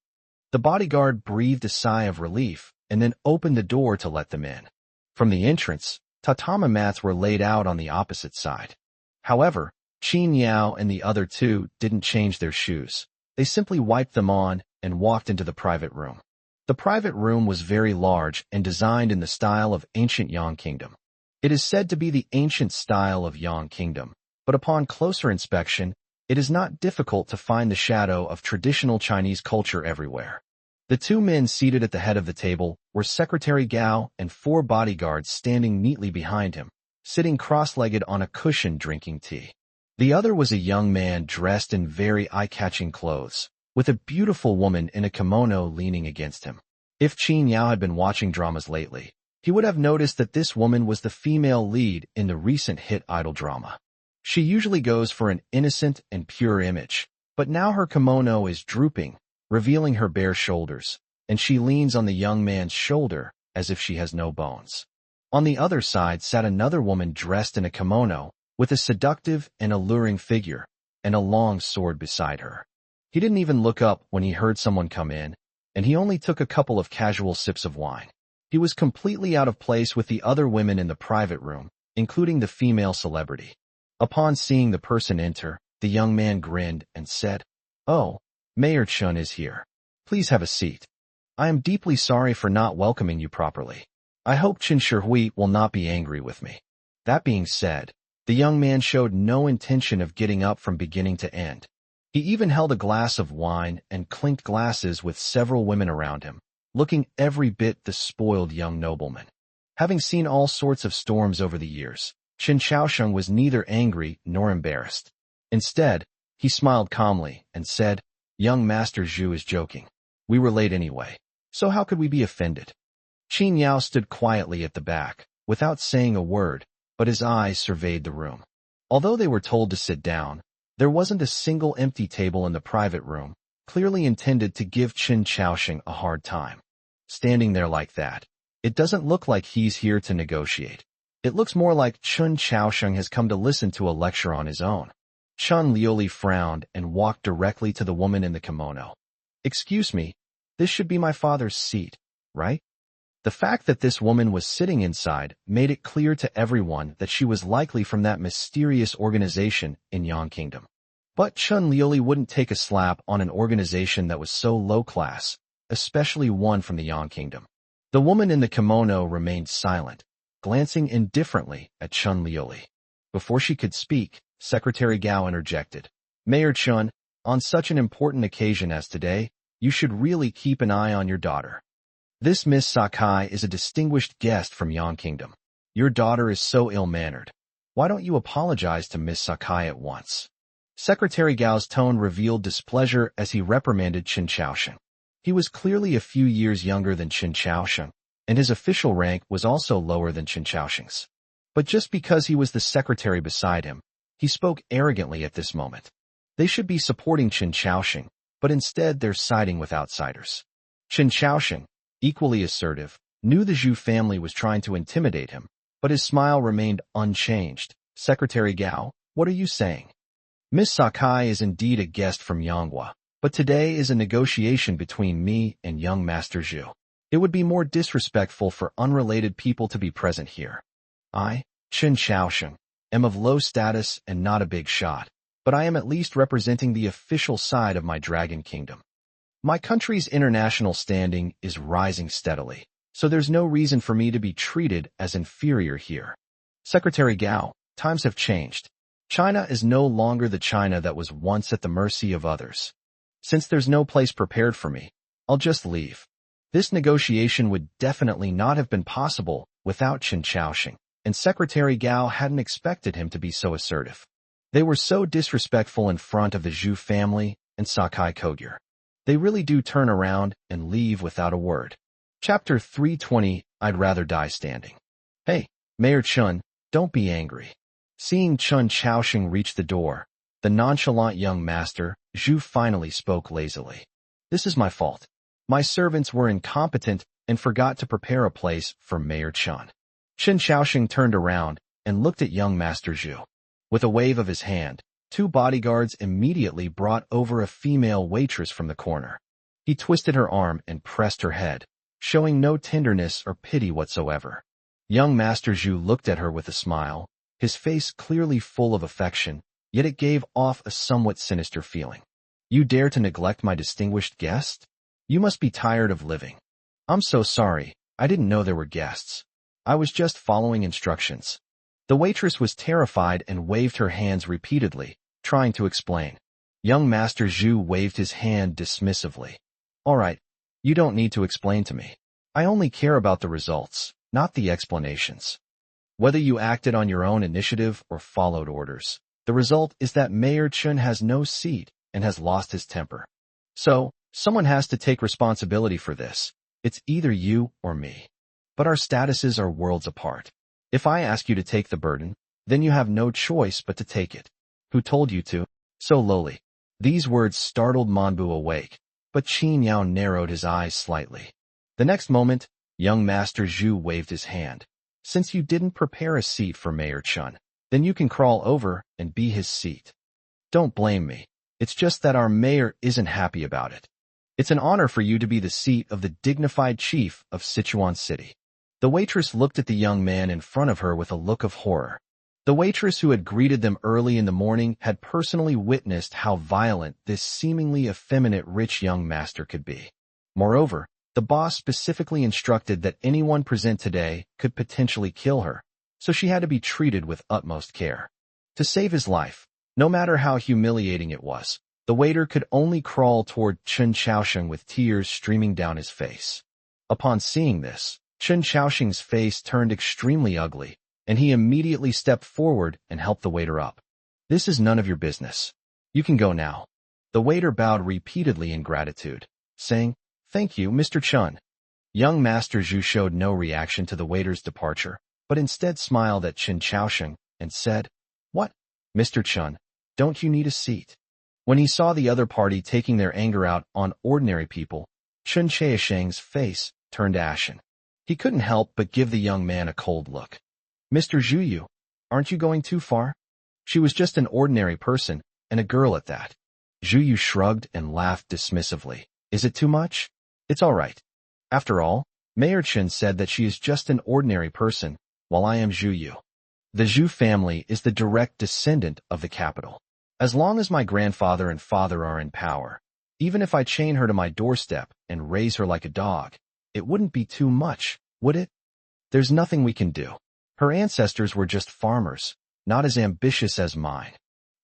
S1: The bodyguard breathed a sigh of relief and then opened the door to let them in. From the entrance, tatami mats were laid out on the opposite side. However, Qin Yao and the other two didn't change their shoes. They simply wiped them on and walked into the private room. The private room was very large and designed in the style of ancient Yang Kingdom. It is said to be the ancient style of Yang Kingdom, but upon closer inspection, it is not difficult to find the shadow of traditional Chinese culture everywhere. The two men seated at the head of the table were Secretary Gao and 4 bodyguards standing neatly behind him, sitting cross-legged on a cushion drinking tea. The other was a young man dressed in very eye-catching clothes, with a beautiful woman in a kimono leaning against him. If Qin Yao had been watching dramas lately, he would have noticed that this woman was the female lead in the recent hit idol drama. She usually goes for an innocent and pure image, but now her kimono is drooping, revealing her bare shoulders, and she leans on the young man's shoulder as if she has no bones. On the other side sat another woman dressed in a kimono, with a seductive and alluring figure, and a long sword beside her. He didn't even look up when he heard someone come in, and he only took a couple of casual sips of wine. He was completely out of place with the other women in the private room, including the female celebrity. Upon seeing the person enter, the young man grinned and said, "Oh, Mayor Chun is here. Please have a seat. I am deeply sorry for not welcoming you properly. I hope Qin Shihui will not be angry with me." That being said, the young man showed no intention of getting up from beginning to end. He even held a glass of wine and clinked glasses with several women around him, looking every bit the spoiled young nobleman. Having seen all sorts of storms over the years, Chen Xiaosheng was neither angry nor embarrassed. Instead, he smiled calmly and said, "Young Master Zhu is joking. We were late anyway, so how could we be offended?" Qin Yao stood quietly at the back, without saying a word, but his eyes surveyed the room. Although they were told to sit down, there wasn't a single empty table in the private room, clearly intended to give Chen Xiaosheng a hard time. Standing there like that, it doesn't look like he's here to negotiate. It looks more like Chen Xiaosheng has come to listen to a lecture on his own. Chun Lioli frowned and walked directly to the woman in the kimono. "Excuse me, this should be my father's seat, right?" The fact that this woman was sitting inside made it clear to everyone that she was likely from that mysterious organization in Yang Kingdom. But Chun Lioli wouldn't take a slap on an organization that was so low class, especially one from the Yang Kingdom. The woman in the kimono remained silent, glancing indifferently at Chun Lioli. Before she could speak, Secretary Gao interjected. "Mayor Chun, on such an important occasion as today, you should really keep an eye on your daughter. This Miss Sakai is a distinguished guest from Yang Kingdom. Your daughter is so ill-mannered. Why don't you apologize to Miss Sakai at once?" Secretary Gao's tone revealed displeasure as he reprimanded Chen Xiaosheng. He was clearly a few years younger than Chen Xiaosheng, and his official rank was also lower than Chen Xiaosheng's. But just because he was the secretary beside him, he spoke arrogantly at this moment. They should be supporting Chen Xiaosheng, but instead they're siding with outsiders. Chen Xiaosheng, equally assertive, knew the Zhu family was trying to intimidate him, but his smile remained unchanged. "Secretary Gao, what are you saying? Miss Sakai is indeed a guest from Manhwa, but today is a negotiation between me and young Master Zhu. It would be more disrespectful for unrelated people to be present here. I, Chen Xiaosheng, am of low status and not a big shot, but I am at least representing the official side of my Dragon Kingdom. My country's international standing is rising steadily, so there's no reason for me to be treated as inferior here. Secretary Gao, times have changed. China is no longer the China that was once at the mercy of others. Since there's no place prepared for me, I'll just leave." This negotiation would definitely not have been possible without Chen Chaoxing, and Secretary Gao hadn't expected him to be so assertive. They were so disrespectful in front of the Zhu family and Sakai Kogyo. They really do turn around and leave without a word. Chapter 320, I'd rather die standing. Hey, Mayor Chun, don't be angry. Seeing Chen Chaoxing reach the door, the nonchalant young master, Zhu finally spoke lazily. This is my fault. My servants were incompetent and forgot to prepare a place for Mayor Chun. Chen Chaoxing turned around and looked at young Master Zhu. With a wave of his hand, 2 bodyguards immediately brought over a female waitress from the corner. He twisted her arm and pressed her head, showing no tenderness or pity whatsoever. Young Master Zhu looked at her with a smile, his face clearly full of affection, yet it gave off a somewhat sinister feeling. You dare to neglect my distinguished guest? You must be tired of living. I'm so sorry, I didn't know there were guests. I was just following instructions. The waitress was terrified and waved her hands repeatedly, trying to explain. Young Master Zhu waved his hand dismissively. All right, you don't need to explain to me. I only care about the results, not the explanations. Whether you acted on your own initiative or followed orders, the result is that Mayor Chun has no seat and has lost his temper. So, someone has to take responsibility for this. It's either you or me. But our statuses are worlds apart. If I ask you to take the burden, then you have no choice but to take it. Who told you to? So lowly. These words startled Manbu awake, but Qin Yao narrowed his eyes slightly. The next moment, young Master Zhu waved his hand. Since you didn't prepare a seat for Mayor Chun, then you can crawl over and be his seat. Don't blame me. It's just that our mayor isn't happy about it. It's an honor for you to be the seat of the dignified chief of Sichuan City. The waitress looked at the young man in front of her with a look of horror. The waitress who had greeted them early in the morning had personally witnessed how violent this seemingly effeminate rich young master could be. Moreover, the boss specifically instructed that anyone present today could potentially kill her, so she had to be treated with utmost care. To save his life, no matter how humiliating it was, the waiter could only crawl toward Chen Chaoxing with tears streaming down his face. Upon seeing this, Chen Chaoxing's face turned extremely ugly, and he immediately stepped forward and helped the waiter up. This is none of your business. You can go now. The waiter bowed repeatedly in gratitude, saying, Thank you, Mr. Chun. Young Master Zhu showed no reaction to the waiter's departure, but instead smiled at Chen Chaoxing and said, What, Mr. Chun, don't you need a seat? When he saw the other party taking their anger out on ordinary people, Chen Chaoxing's face turned ashen. He couldn't help but give the young man a cold look. Mr. Zhu, aren't you going too far? She was just an ordinary person, and a girl at that. Zhu shrugged and laughed dismissively. Is it too much? It's all right. After all, Mayor Chen said that she is just an ordinary person, while I am Zhu. The Zhu family is the direct descendant of the capital. As long as my grandfather and father are in power, even if I chain her to my doorstep and raise her like a dog, it wouldn't be too much, would it? There's nothing we can do. Her ancestors were just farmers, not as ambitious as mine.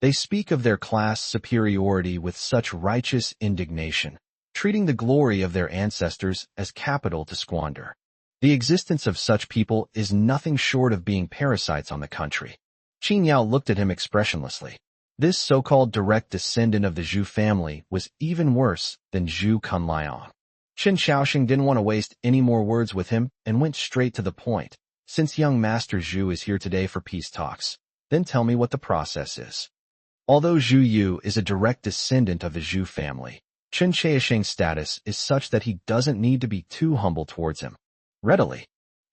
S1: They speak of their class superiority with such righteous indignation, treating the glory of their ancestors as capital to squander. The existence of such people is nothing short of being parasites on the country. Qin Yao looked at him expressionlessly. This so-called direct descendant of the Zhu family was even worse than Zhu Kunliang. Chen Chaoxing didn't want to waste any more words with him and went straight to the point. Since young Master Zhu is here today for peace talks, then tell me what the process is. Although Zhu Yu is a direct descendant of the Zhu family, Chen Chaoxing's status is such that he doesn't need to be too humble towards him. Readily,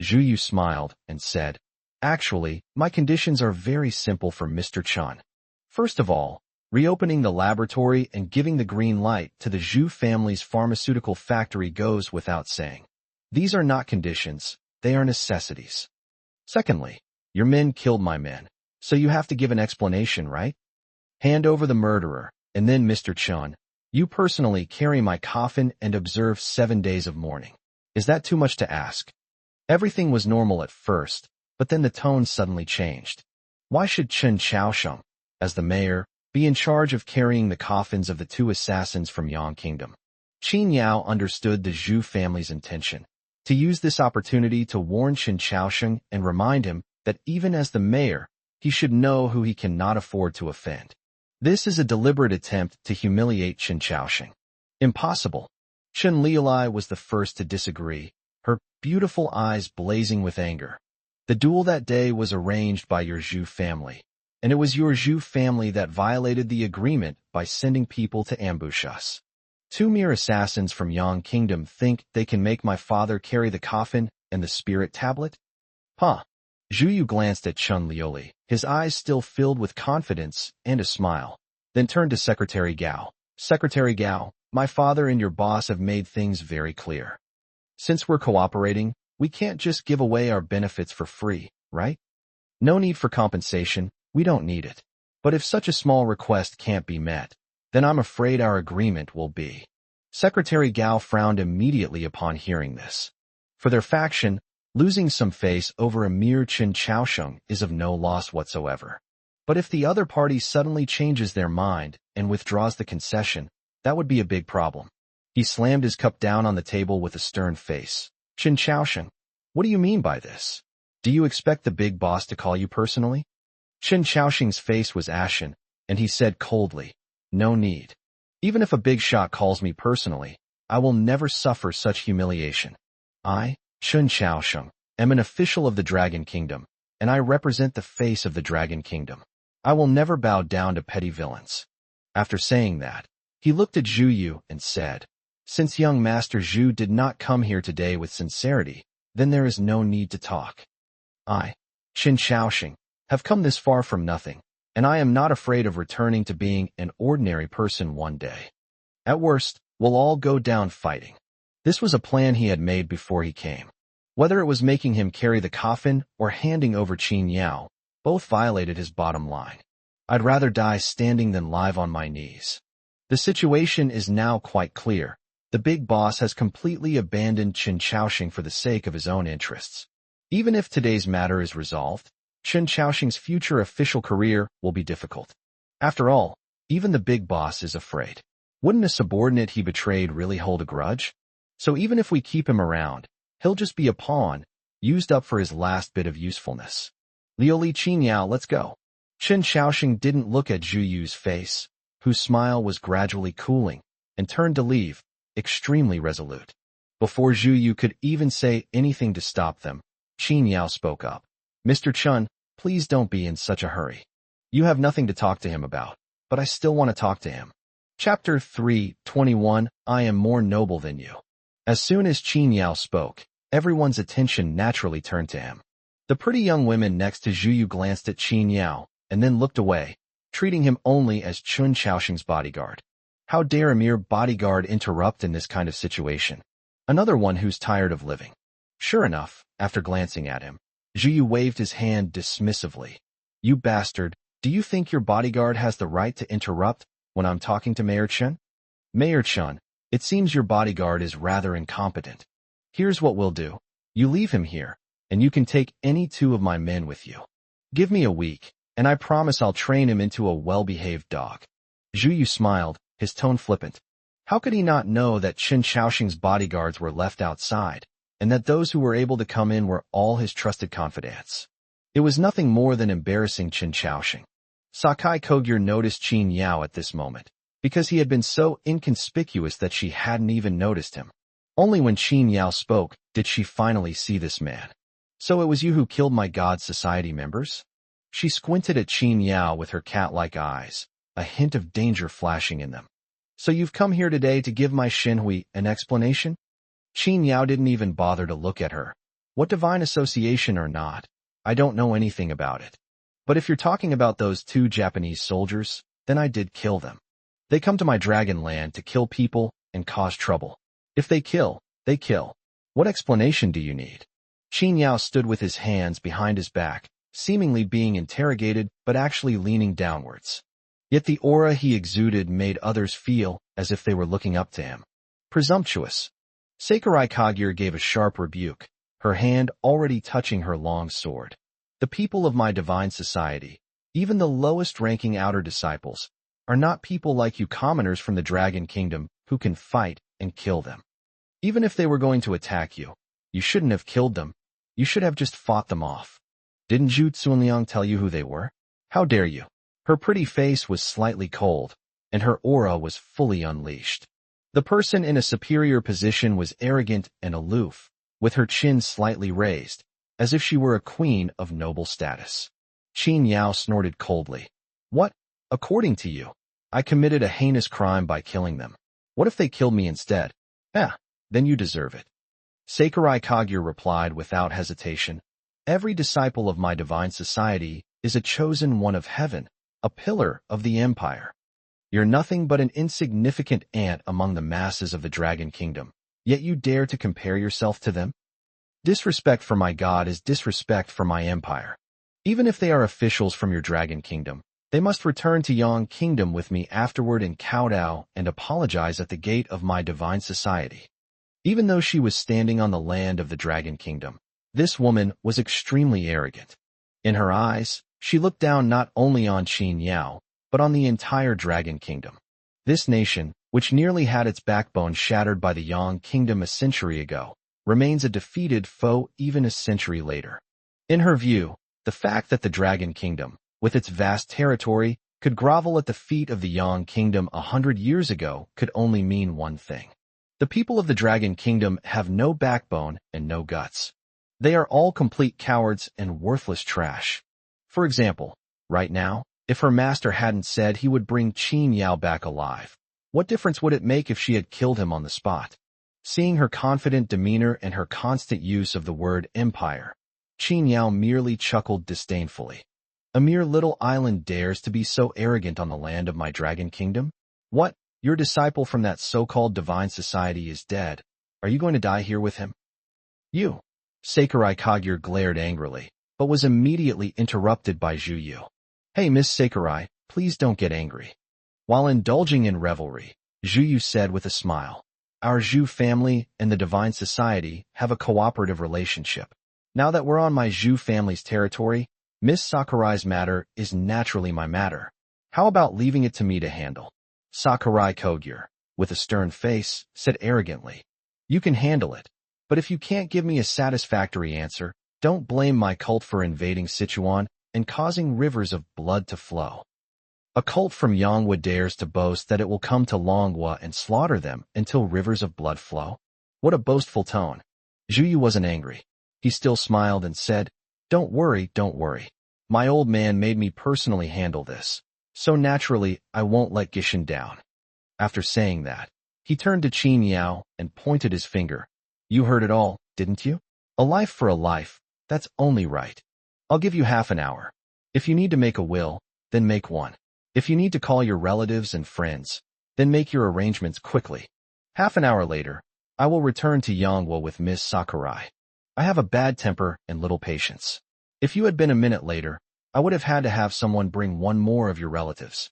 S1: Zhu Yu smiled and said, Actually, my conditions are very simple for Mr. Chun. First of all, reopening the laboratory and giving the green light to the Zhu family's pharmaceutical factory goes without saying. These are not conditions, they are necessities. Secondly, your men killed my men, so you have to give an explanation, right? Hand over the murderer, and then Mr. Chun, you personally carry my coffin and observe 7 days of mourning. Is that too much to ask? Everything was normal at first, but then the tone suddenly changed. Why should Chen Chaoxing, as the mayor, be in charge of carrying the coffins of the 2 assassins from Yang Kingdom? Qin Yao understood the Zhu family's intention, to use this opportunity to warn Qin Chaosheng and remind him that even as the mayor, he should know who he cannot afford to offend. This is a deliberate attempt to humiliate Qin Chaosheng. Impossible. Chen Liulai was the first to disagree, her beautiful eyes blazing with anger. The duel that day was arranged by your Zhu family, and it was your Zhu family that violated the agreement by sending people to ambush us. Two mere assassins from Yang Kingdom think they can make my father carry the coffin and the spirit tablet? Huh. Zhu Yu glanced at Chen Liuli, his eyes still filled with confidence and a smile, then turned to Secretary Gao. Secretary Gao, my father and your boss have made things very clear. Since we're cooperating, we can't just give away our benefits for free, right? No need for compensation, we don't need it. But if such a small request can't be met, then I'm afraid our agreement will be. Secretary Gao frowned immediately upon hearing this. For their faction, losing some face over a mere Qin Chaosheng is of no loss whatsoever. But if the other party suddenly changes their mind and withdraws the concession, that would be a big problem. He slammed his cup down on the table with a stern face. Qin Chaosheng, what do you mean by this? Do you expect the big boss to call you personally? Qin Chaosheng's face was ashen, and he said coldly, no need. Even if a big shot calls me personally, I will never suffer such humiliation. I, Qin Chaosheng, am an official of the Dragon Kingdom, and I represent the face of the Dragon Kingdom. I will never bow down to petty villains. After saying that, he looked at Zhu Yu and said, since young Master Zhu did not come here today with sincerity, then there is no need to talk. I, Qin Chaosheng, have come this far from nothing, and I am not afraid of returning to being an ordinary person one day. At worst, we'll all go down fighting. This was a plan he had made before he came. Whether it was making him carry the coffin or handing over Qin Yao, both violated his bottom line. I'd rather die standing than live on my knees. The situation is now quite clear. The big boss has completely abandoned Qin Chaosheng for the sake of his own interests. Even if today's matter is resolved, Qin Chaosheng's future official career will be difficult. After all, even the big boss is afraid. Wouldn't a subordinate he betrayed really hold a grudge? So even if we keep him around, he'll just be a pawn, used up for his last bit of usefulness. Liuli Qin Yao, let's go. Qin Chaosheng didn't look at Zhu Yu's face, whose smile was gradually cooling, and turned to leave, extremely resolute. Before Zhu Yu could even say anything to stop them, Qin Yao spoke up. Mr. Chun, please don't be in such a hurry. You have nothing to talk to him about, but I still want to talk to him. Chapter 3:21 I am more noble than you. As soon as Qin Yao spoke, everyone's attention naturally turned to him. The pretty young women next to Zhu Yu glanced at Qin Yao, and then looked away, treating him only as Qin Chaosheng's bodyguard. How dare a mere bodyguard interrupt in this kind of situation? Another one who's tired of living. Sure enough, after glancing at him, Zhu Yu waved his hand dismissively. You bastard, do you think your bodyguard has the right to interrupt when I'm talking to Mayor Chen? Mayor Chen, it seems your bodyguard is rather incompetent. Here's what we'll do. You leave him here, and you can take any 2 of my men with you. Give me a week, and I promise I'll train him into a well-behaved dog. Zhu Yu smiled, his tone flippant. How could he not know that Qin Chaosheng's bodyguards were left outside, and that those who were able to come in were all his trusted confidants? It was nothing more than embarrassing Qin Chaosheng. Sakai Kogyo noticed Qin Yao at this moment, because he had been so inconspicuous that she hadn't even noticed him. Only when Qin Yao spoke did she finally see this man. So it was you who killed my God Society members? She squinted at Qin Yao with her cat-like eyes, a hint of danger flashing in them. So you've come here today to give my Shinhui an explanation? Qin Yao didn't even bother to look at her. What divine association or not, I don't know anything about it. But if you're talking about those 2 Japanese soldiers, then I did kill them. They come to my dragon land to kill people and cause trouble. If they kill, they kill. What explanation do you need? Qin Yao stood with his hands behind his back, seemingly being interrogated but actually leaning downwards. Yet the aura he exuded made others feel as if they were looking up to him. Presumptuous. Sakurai Kagure gave a sharp rebuke, her hand already touching her long sword. The people of my divine society, even the lowest-ranking outer disciples, are not people like you commoners from the Dragon Kingdom who can fight and kill them. Even if they were going to attack you, you shouldn't have killed them. You should have just fought them off. Didn't Zhu Cunliang tell you who they were? How dare you? Her pretty face was slightly cold, and her aura was fully unleashed. The person in a superior position was arrogant and aloof, with her chin slightly raised, as if she were a queen of noble status. Qin Yao snorted coldly. What? According to you, I committed a heinous crime by killing them. What if they killed me instead? Then you deserve it. Sakurai Kagure replied without hesitation. Every disciple of my divine society is a chosen one of heaven, a pillar of the empire. You're nothing but an insignificant ant among the masses of the Dragon Kingdom, yet you dare to compare yourself to them? Disrespect for my god is disrespect for my empire. Even if they are officials from your Dragon Kingdom, they must return to Yang Kingdom with me afterward and kowtow and apologize at the gate of my divine society. Even though she was standing on the land of the Dragon Kingdom, this woman was extremely arrogant. In her eyes, she looked down not only on Qin Yao, but on the entire Dragon Kingdom. This nation, which nearly had its backbone shattered by the Yang Kingdom a century ago, remains a defeated foe even a century later. In her view, the fact that the Dragon Kingdom, with its vast territory, could grovel at the feet of the Yang Kingdom 100 years ago could only mean one thing. The people of the Dragon Kingdom have no backbone and no guts. They are all complete cowards and worthless trash. For example, right now, if her master hadn't said he would bring Qin Yao back alive, what difference would it make if she had killed him on the spot? Seeing her confident demeanor and her constant use of the word empire, Qin Yao merely chuckled disdainfully. A mere little island dares to be so arrogant on the land of my Dragon Kingdom? What? Your disciple from that so-called divine society is dead. Are you going to die here with him? You. Sakurai Kagure glared angrily, but was immediately interrupted by Zhu Yu. Hey, Miss Sakurai, please don't get angry. While indulging in revelry, Zhu Yu said with a smile, our Zhu family and the divine society have a cooperative relationship. Now that we're on my Zhu family's territory, Miss Sakurai's matter is naturally my matter. How about leaving it to me to handle? Sakurai Kogure, with a stern face, said arrogantly, you can handle it, but if you can't give me a satisfactory answer, don't blame my cult for invading Sichuan and causing rivers of blood to flow. A cult from Yonghua dares to boast that it will come to Longhua and slaughter them until rivers of blood flow? What a boastful tone. Zhu Yu wasn't angry. He still smiled and said, don't worry. My old man made me personally handle this. So naturally, I won't let Gishin down. After saying that, he turned to Qin Yao and pointed his finger. You heard it all, didn't you? A life for a life, that's only right. I'll give you half an hour. If you need to make a will, then make one. If you need to call your relatives and friends, then make your arrangements quickly. Half an hour later, I will return to Yonghua with Miss Sakurai. I have a bad temper and little patience. If you had been a minute later, I would have had to have someone bring one more of your relatives.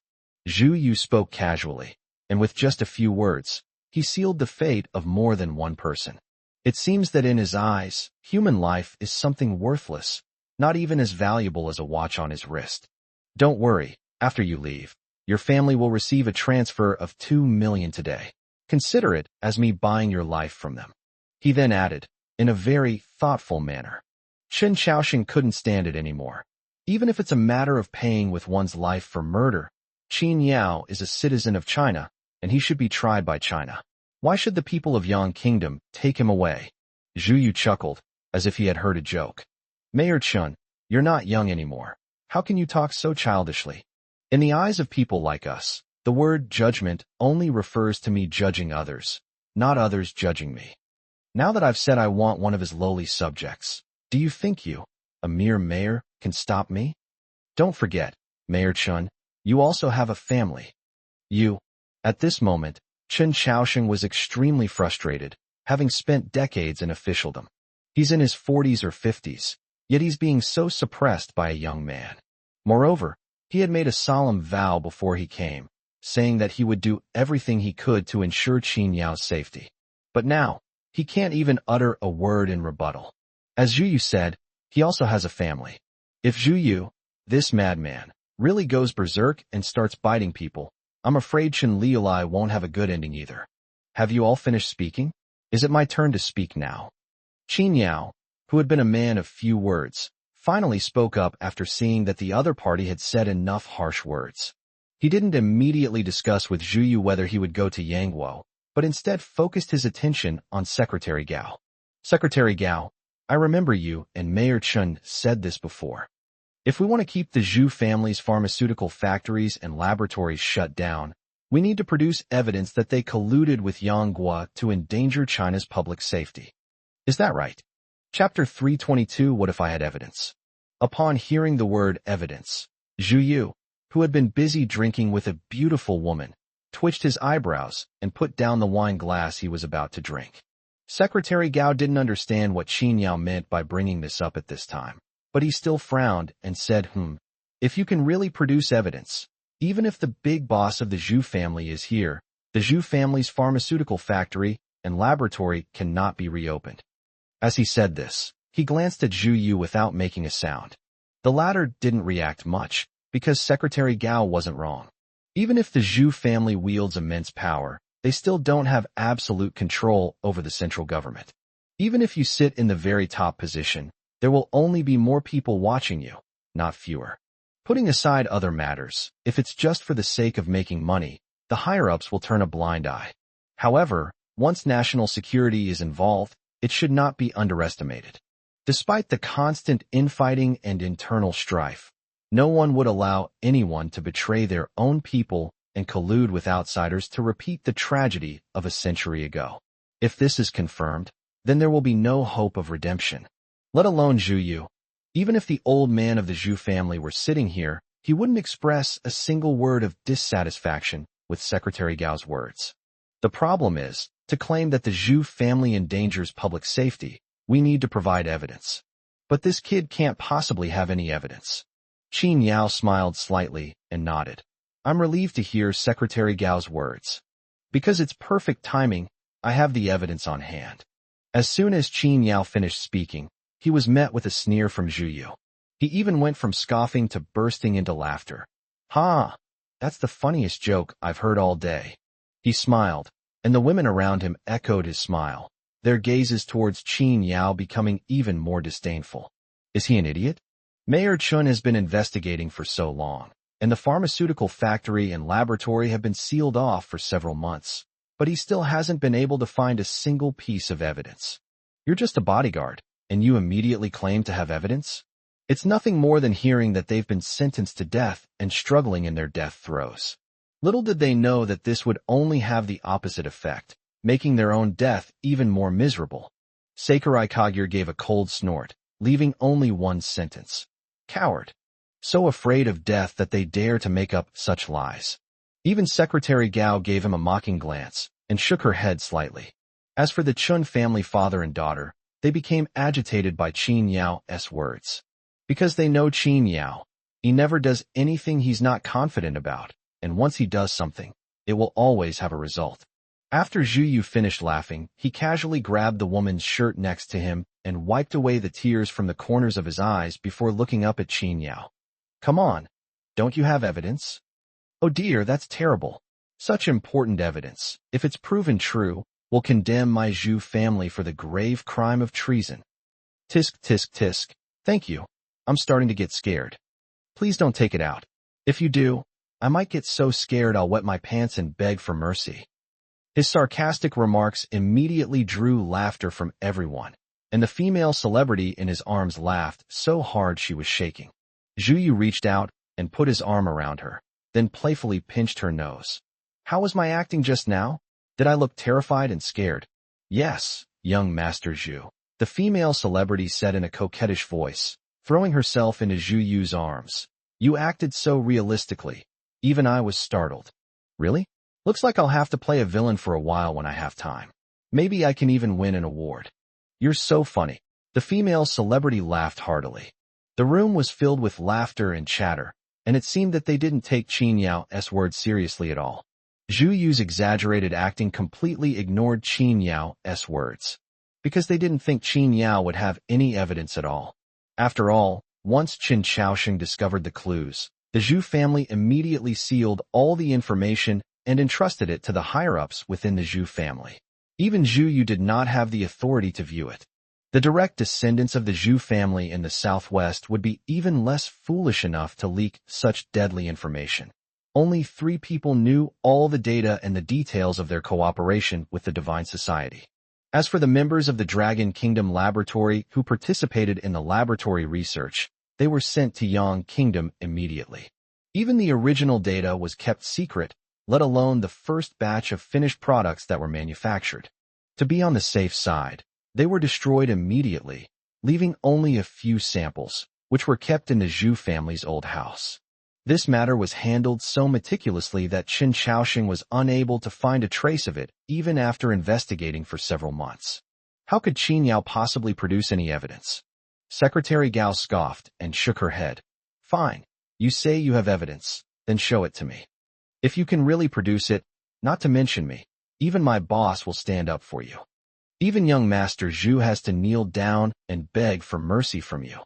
S1: Zhu Yu spoke casually, and with just a few words, he sealed the fate of more than one person. It seems that in his eyes, human life is something worthless, not even as valuable as a watch on his wrist. Don't worry, after you leave, your family will receive a transfer of 2 million today. Consider it as me buying your life from them. He then added, in a very thoughtful manner. Chen Xiaoxing couldn't stand it anymore. Even if it's a matter of paying with one's life for murder, Qin Yao is a citizen of China, and he should be tried by China. Why should the people of Yang Kingdom take him away? Zhu Yu chuckled, as if he had heard a joke. Mayor Chun, you're not young anymore. How can you talk so childishly? In the eyes of people like us, the word judgment only refers to me judging others, not others judging me. Now that I've said I want one of his lowly subjects, do you think you, a mere mayor, can stop me? Don't forget, Mayor Chun, you also have a family. At this moment, Chen Xiaoxing was extremely frustrated, having spent decades in officialdom. He's in his 40s or 50s, yet he's being so suppressed by a young man. Moreover, he had made a solemn vow before he came, saying that he would do everything he could to ensure Qin Yao's safety. But now, he can't even utter a word in rebuttal. As Zhu Yu said, he also has a family. If Zhu Yu, this madman, really goes berserk and starts biting people, I'm afraid Chen Liulai won't have a good ending either. Have you all finished speaking? Is it my turn to speak now? Qin Yao, who had been a man of few words, finally spoke up after seeing that the other party had said enough harsh words. He didn't immediately discuss with Zhu Yu whether he would go to Yangguo, but instead focused his attention on Secretary Gao. Secretary Gao, I remember you and Mayor Chun said this before. If we want to keep the Zhu family's pharmaceutical factories and laboratories shut down, we need to produce evidence that they colluded with Yangguo to endanger China's public safety. Is that right? Chapter 322, What if I had evidence? Upon hearing the word evidence, Zhu Yu, who had been busy drinking with a beautiful woman, twitched his eyebrows and put down the wine glass he was about to drink. Secretary Gao didn't understand what Qin Yao meant by bringing this up at this time, but he still frowned and said, if you can really produce evidence, even if the big boss of the Zhu family is here, the Zhu family's pharmaceutical factory and laboratory cannot be reopened. As he said this, he glanced at Zhu Yu without making a sound. The latter didn't react much, because Secretary Gao wasn't wrong. Even if the Zhu family wields immense power, they still don't have absolute control over the central government. Even if you sit in the very top position, there will only be more people watching you, not fewer. Putting aside other matters, if it's just for the sake of making money, the higher-ups will turn a blind eye. However, once national security is involved, it should not be underestimated. Despite the constant infighting and internal strife, no one would allow anyone to betray their own people and collude with outsiders to repeat the tragedy of a century ago. If this is confirmed, then there will be no hope of redemption. Let alone Zhu Yu. Even if the old man of the Zhu family were sitting here, he wouldn't express a single word of dissatisfaction with Secretary Gao's words. The problem is, to claim that the Zhu family endangers public safety, we need to provide evidence. But this kid can't possibly have any evidence. Qin Yao smiled slightly and nodded. I'm relieved to hear Secretary Gao's words. Because it's perfect timing, I have the evidence on hand. As soon as Qin Yao finished speaking, he was met with a sneer from Zhu Yu. He even went from scoffing to bursting into laughter. Ha! That's the funniest joke I've heard all day. He smiled, and the women around him echoed his smile, their gazes towards Qin Yao becoming even more disdainful. Is he an idiot? Mayor Chun has been investigating for so long, and the pharmaceutical factory and laboratory have been sealed off for several months, but he still hasn't been able to find a single piece of evidence. You're just a bodyguard, and you immediately claim to have evidence? It's nothing more than hearing that they've been sentenced to death and struggling in their death throes. Little did they know that this would only have the opposite effect, making their own death even more miserable. Sakurai Kagure gave a cold snort, leaving only one sentence. Coward. So afraid of death that they dare to make up such lies. Even Secretary Gao gave him a mocking glance and shook her head slightly. As for the Chun family father and daughter, they became agitated by Qin Yao's words. Because they know Qin Yao, he never does anything he's not confident about, and once he does something, it will always have a result. After Zhu Yu finished laughing, he casually grabbed the woman's shirt next to him and wiped away the tears from the corners of his eyes before looking up at Qin Yao. Come on, don't you have evidence? Oh dear, that's terrible. Such important evidence, if it's proven true, will condemn my Zhu family for the grave crime of treason. Tisk tisk tisk. Thank you. I'm starting to get scared. Please don't take it out. If you do, I might get so scared I'll wet my pants and beg for mercy. His sarcastic remarks immediately drew laughter from everyone, and the female celebrity in his arms laughed so hard she was shaking. Zhu Yu reached out and put his arm around her, then playfully pinched her nose. How was my acting just now? Did I look terrified and scared? Yes, young Master Zhu, the female celebrity said in a coquettish voice, throwing herself into Zhu Yu's arms. You acted so realistically. Even I was startled. Really? Looks like I'll have to play a villain for a while when I have time. Maybe I can even win an award. You're so funny. The female celebrity laughed heartily. The room was filled with laughter and chatter, and it seemed that they didn't take Qin Yao's words seriously at all. Zhu Yu's exaggerated acting completely ignored Qin Yao's words, because they didn't think Qin Yao would have any evidence at all. After all, once Qin Shaoxing discovered the clues, the Zhu family immediately sealed all the information and entrusted it to the higher-ups within the Zhu family. Even Zhu Yu did not have the authority to view it. The direct descendants of the Zhu family in the southwest would be even less foolish enough to leak such deadly information. Only 3 people knew all the data and the details of their cooperation with the Divine Society. As for the members of the Dragon Kingdom Laboratory who participated in the laboratory research, they were sent to Yang Kingdom immediately. Even the original data was kept secret, let alone the first batch of finished products that were manufactured. To be on the safe side, they were destroyed immediately, leaving only a few samples, which were kept in the Zhu family's old house. This matter was handled so meticulously that Qin Shaoxing was unable to find a trace of it, even after investigating for several months. How could Qin Yao possibly produce any evidence? Secretary Gao scoffed and shook her head. Fine, you say you have evidence, then show it to me. If you can really produce it, not to mention me, even my boss will stand up for you. Even young Master Zhu has to kneel down and beg for mercy from you.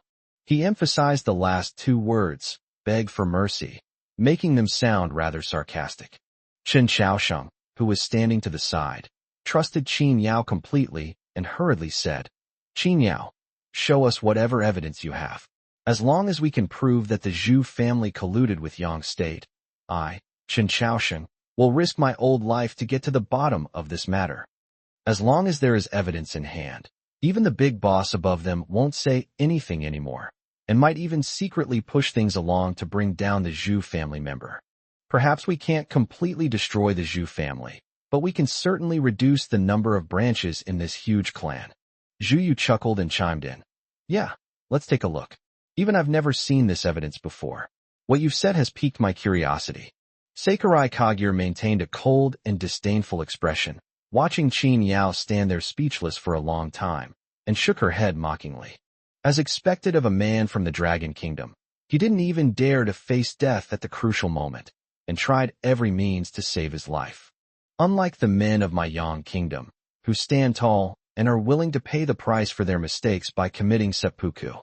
S1: He emphasized the last 2 words, beg for mercy, making them sound rather sarcastic. Qin Shaoxing, who was standing to the side, trusted Qin Yao completely and hurriedly said, Qin Yao, show us whatever evidence you have. As long as we can prove that the Zhu family colluded with Yang State, I, Qin Shaoxing, will risk my old life to get to the bottom of this matter. As long as there is evidence in hand, even the big boss above them won't say anything anymore, and might even secretly push things along to bring down the Zhu family member. Perhaps we can't completely destroy the Zhu family, but we can certainly reduce the number of branches in this huge clan. Zhu Yu chuckled and chimed in. Yeah, let's take a look. Even I've never seen this evidence before. What you've said has piqued my curiosity. Sakurai Kagure maintained a cold and disdainful expression, watching Qin Yao stand there speechless for a long time, and shook her head mockingly. As expected of a man from the Dragon Kingdom, he didn't even dare to face death at the crucial moment, and tried every means to save his life. Unlike the men of my Yang Kingdom, who stand tall and are willing to pay the price for their mistakes by committing seppuku.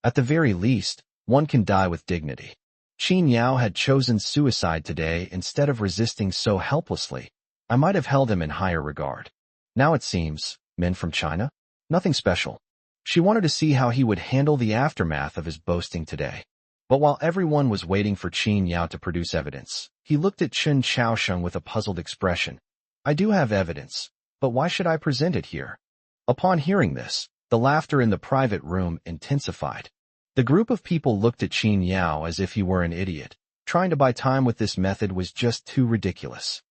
S1: At the very least, one can die with dignity. Qin Yao had chosen suicide today instead of resisting so helplessly. I might have held him in higher regard. Now it seems, men from China? Nothing special. She wanted to see how he would handle the aftermath of his boasting today. But while everyone was waiting for Qin Yao to produce evidence, he looked at Qin Shaoxing with a puzzled expression. I do have evidence, but why should I present it here? Upon hearing this, the laughter in the private room intensified. The group of people looked at Qin Yao as if he were an idiot. Trying to buy time with this method was just too ridiculous.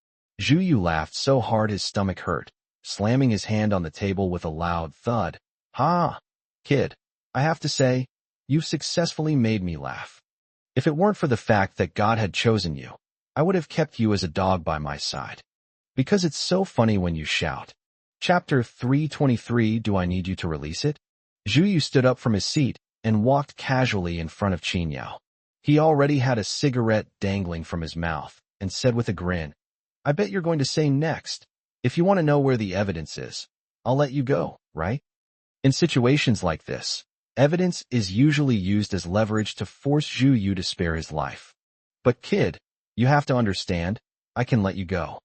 S1: Zhu Yu laughed so hard his stomach hurt, slamming his hand on the table with a loud thud. Ha! Kid, I have to say, you've successfully made me laugh. If it weren't for the fact that God had chosen you, I would have kept you as a dog by my side. Because it's so funny when you shout. Chapter 323. Do I need you to release it? Zhu Yu stood up from his seat and walked casually in front of Qin Yao. He already had a cigarette dangling from his mouth and said with a grin, I bet you're going to say next. If you want to know where the evidence is, I'll let you go, right? In situations like this, evidence is usually used as leverage to force Zhu Yu to spare his life. But kid, you have to understand, I can let you go.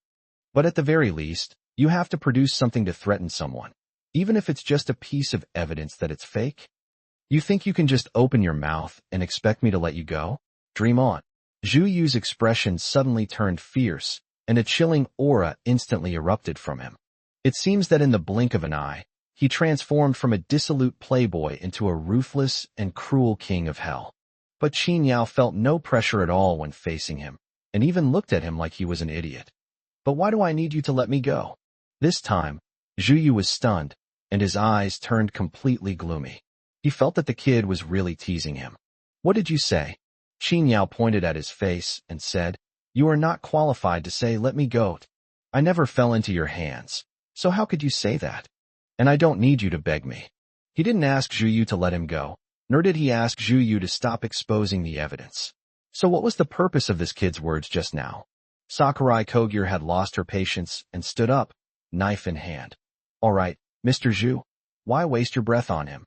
S1: But at the very least, you have to produce something to threaten someone, even if it's just a piece of evidence that it's fake. You think you can just open your mouth and expect me to let you go? Dream on. Zhu Yu's expression suddenly turned fierce, and a chilling aura instantly erupted from him. It seems that in the blink of an eye, he transformed from a dissolute playboy into a ruthless and cruel king of hell. But Qin Yao felt no pressure at all when facing him, and even looked at him like he was an idiot. But why do I need you to let me go? This time, Zhu Yu was stunned, and his eyes turned completely gloomy. He felt that the kid was really teasing him. What did you say? Qin Yao pointed at his face and said, You are not qualified to say let me go. I never fell into your hands, so how could you say that? And I don't need you to beg me. He didn't ask Zhu Yu to let him go, nor did he ask Zhu Yu to stop exposing the evidence. So what was the purpose of this kid's words just now? Sakurai Kogure had lost her patience and stood up, knife in hand. All right, Mr. Zhu, why waste your breath on him?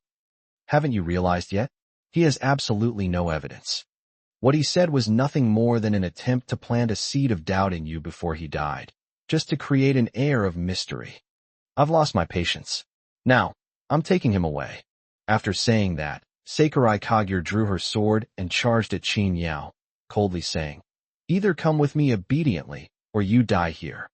S1: Haven't you realized yet? He has absolutely no evidence. What he said was nothing more than an attempt to plant a seed of doubt in you before he died, just to create an air of mystery. I've lost my patience. Now, I'm taking him away. After saying that, Sakurai Kagure drew her sword and charged at Qin Yao, coldly saying, "Either come with me obediently, or you die here."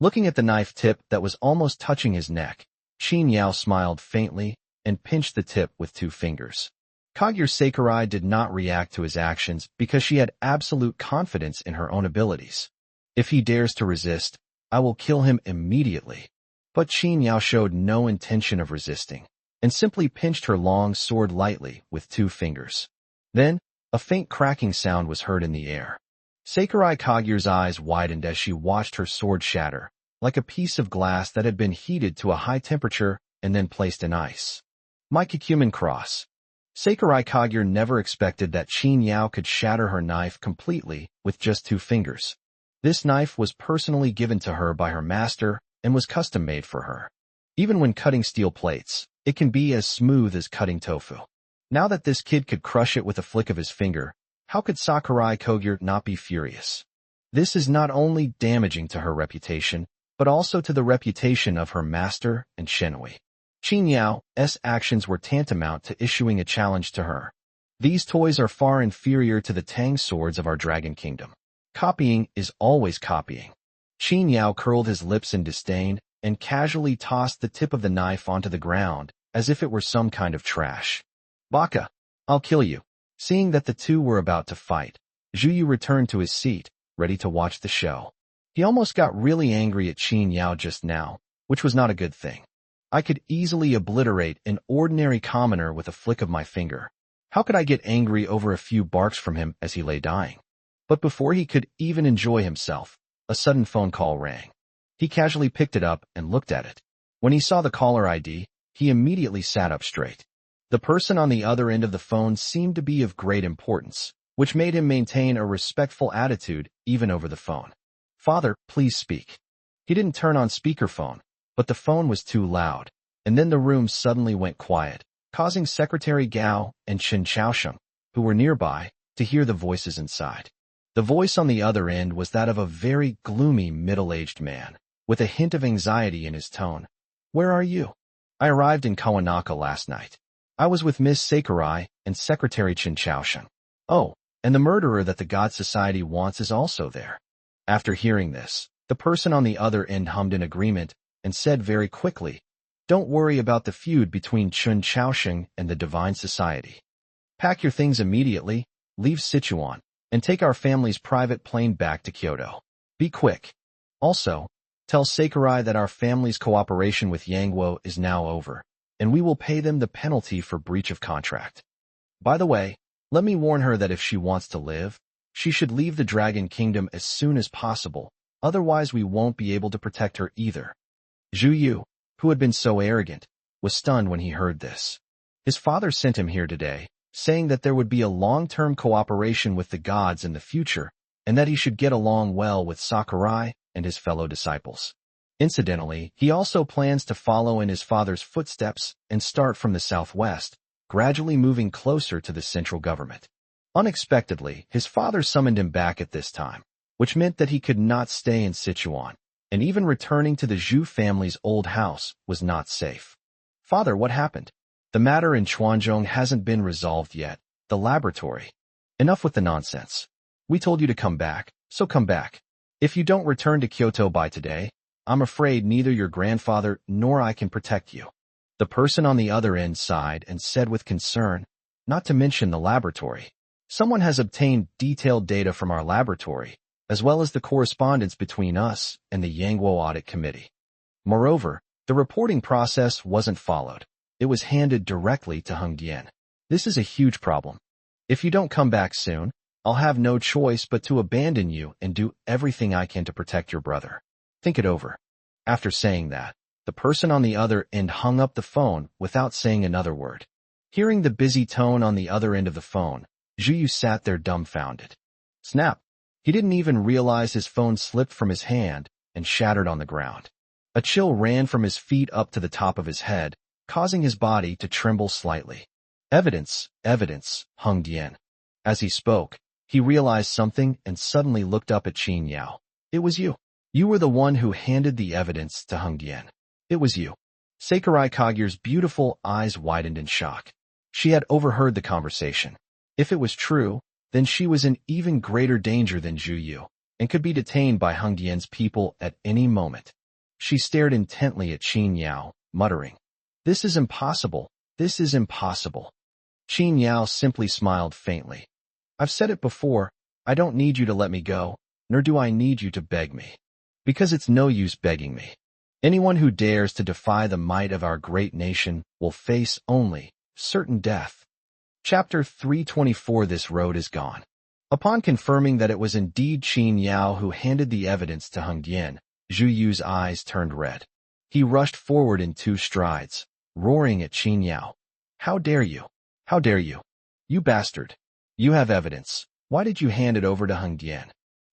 S1: Looking at the knife tip that was almost touching his neck, Qin Yao smiled faintly and pinched the tip with 2 fingers. Kagure Sakurai did not react to his actions because she had absolute confidence in her own abilities. If he dares to resist, I will kill him immediately. But Qin Yao showed no intention of resisting, and simply pinched her long sword lightly with 2 fingers. Then, a faint cracking sound was heard in the air. Sakurai Kagure's eyes widened as she watched her sword shatter, like a piece of glass that had been heated to a high temperature and then placed in ice. My Kikumen cross. Sakurai Kagure never expected that Qin Yao could shatter her knife completely with just 2 fingers. This knife was personally given to her by her master and was custom-made for her. Even when cutting steel plates, it can be as smooth as cutting tofu. Now that this kid could crush it with a flick of his finger, how could Sakurai Kagure not be furious? This is not only damaging to her reputation, but also to the reputation of her master and Shenhui. Qin Yao's actions were tantamount to issuing a challenge to her. These toys are far inferior to the Tang swords of our Dragon Kingdom. Copying is always copying. Qin Yao curled his lips in disdain and casually tossed the tip of the knife onto the ground, as if it were some kind of trash. Baka, I'll kill you. Seeing that the two were about to fight, Zhu Yu returned to his seat, ready to watch the show. He almost got really angry at Qin Yao just now, which was not a good thing. I could easily obliterate an ordinary commoner with a flick of my finger. How could I get angry over a few barks from him as he lay dying? But before he could even enjoy himself, a sudden phone call rang. He casually picked it up and looked at it. When he saw the caller ID, he immediately sat up straight. The person on the other end of the phone seemed to be of great importance, which made him maintain a respectful attitude even over the phone. "Father, please speak." He didn't turn on speakerphone, but the phone was too loud, and then the room suddenly went quiet, causing Secretary Gao and Chen Chaosheng, who were nearby, to hear the voices inside. The voice on the other end was that of a very gloomy middle-aged man, with a hint of anxiety in his tone. "Where are you?" "I arrived in Kawanaka last night. I was with Miss Sakurai and Secretary Chen Chaosheng." "Oh, and the murderer that the God Society wants is also there." After hearing this, the person on the other end hummed in agreement and said very quickly, "Don't worry about the feud between Chen Chaosheng and the Divine Society. Pack your things immediately, leave Sichuan, and take our family's private plane back to Kyoto. Be quick. Also, tell Sakurai that our family's cooperation with Yangwo is now over, and we will pay them the penalty for breach of contract. By the way, let me warn her that if she wants to live, she should leave the Dragon Kingdom as soon as possible, otherwise we won't be able to protect her either." Zhu Yu, who had been so arrogant, was stunned when he heard this. His father sent him here today, saying that there would be a long-term cooperation with the gods in the future, and that he should get along well with Sakurai and his fellow disciples. Incidentally, he also plans to follow in his father's footsteps and start from the southwest, gradually moving closer to the central government. Unexpectedly, his father summoned him back at this time, which meant that he could not stay in Sichuan, and even returning to the Zhu family's old house was not safe. "Father, what happened?" "The matter in Chuanzhong hasn't been resolved yet. The laboratory." "Enough with the nonsense. We told you to come back, so come back. If you don't return to Kyoto by today, I'm afraid neither your grandfather nor I can protect you." The person on the other end sighed and said with concern, "Not to mention the laboratory. Someone has obtained detailed data from our laboratory, as well as the correspondence between us and the Yangwo Audit Committee. Moreover, the reporting process wasn't followed. It was handed directly to Heng Dian. This is a huge problem. If you don't come back soon, I'll have no choice but to abandon you and do everything I can to protect your brother. Think it over." After saying that, the person on the other end hung up the phone without saying another word. Hearing the busy tone on the other end of the phone, Zhu Yu sat there dumbfounded. Snap! He didn't even realize his phone slipped from his hand and shattered on the ground. A chill ran from his feet up to the top of his head, causing his body to tremble slightly. "Evidence, evidence," Heng Dian. As he spoke, He realized something and suddenly looked up at Qin Yao. It was you. You were the one who handed the evidence to Hung Dian. It was you. Sakurai Kagura's beautiful eyes widened in shock. She had overheard the conversation. If it was true, then she was in even greater danger than Zhu Yu, and could be detained by Hung Dian's people at any moment. She stared intently at Qin Yao, muttering, "This is impossible. This is impossible." Qin Yao simply smiled faintly. "I've said it before, I don't need you to let me go, nor do I need you to beg me. Because it's no use begging me. Anyone who dares to defy the might of our great nation will face only certain death." Chapter 324. This road is gone. Upon confirming that it was indeed Qin Yao who handed the evidence to Hung Dian, Zhu Yu's eyes turned red. He rushed forward in 2 strides, roaring at Qin Yao. "How dare you? How dare you? You bastard! You have evidence. Why did you hand it over to Hung Dian?"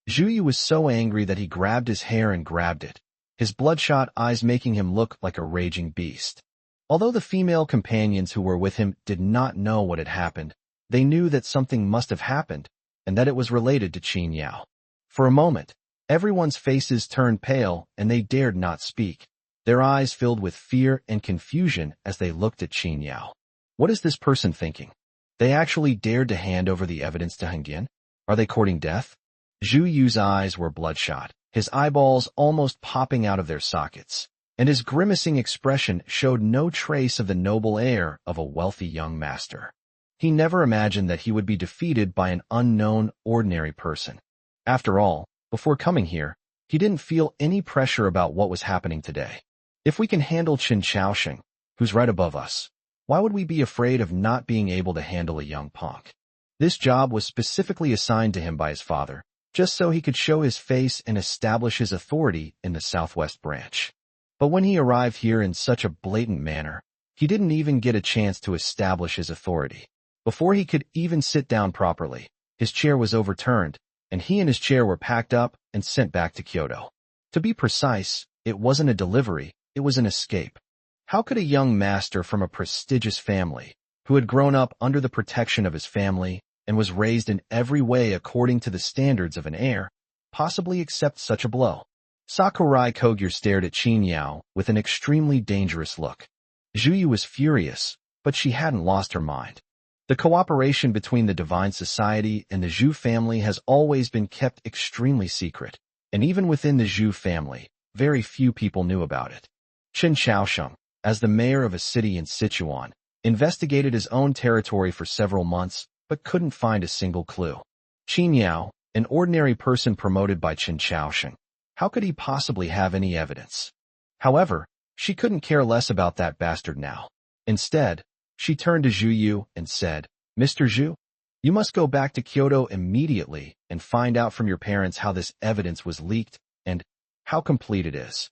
S1: Zhu Yu was so angry that he grabbed his hair and grabbed it, his bloodshot eyes making him look like a raging beast. Although the female companions who were with him did not know what had happened, they knew that something must have happened, and that it was related to Qin Yao. For a moment, everyone's faces turned pale and they dared not speak. Their eyes filled with fear and confusion as they looked at Qin Yao. What is this person thinking? They actually dared to hand over the evidence to Hung Dian? Are they courting death? Zhu Yu's eyes were bloodshot, his eyeballs almost popping out of their sockets, and his grimacing expression showed no trace of the noble air of a wealthy young master. He never imagined that he would be defeated by an unknown, ordinary person. After all, before coming here, he didn't feel any pressure about what was happening today. If we can handle Qin Shaoxing, who's right above us, why would we be afraid of not being able to handle a young punk? This job was specifically assigned to him by his father, just so he could show his face and establish his authority in the Southwest branch. But when he arrived here in such a blatant manner, he didn't even get a chance to establish his authority. Before he could even sit down properly, his chair was overturned, and he and his chair were packed up and sent back to Kyoto. To be precise, it wasn't a delivery, it was an escape. How could a young master from a prestigious family, who had grown up under the protection of his family and was raised in every way according to the standards of an heir, possibly accept such a blow? Sakurai Kogure stared at Qin Yao with an extremely dangerous look. Zhu Yu was furious, but she hadn't lost her mind. The cooperation between the Divine Society and the Zhu family has always been kept extremely secret, and even within the Zhu family, very few people knew about it. Qin Shaoxing, as the mayor of a city in Sichuan, investigated his own territory for several months, but couldn't find a single clue. Qin Yao, an ordinary person promoted by Qin Shaoxing, how could he possibly have any evidence? However, she couldn't care less about that bastard now. Instead, she turned to Zhu Yu and said, "Mr. Zhu, you must go back to Kyoto immediately and find out from your parents how this evidence was leaked and how complete it is."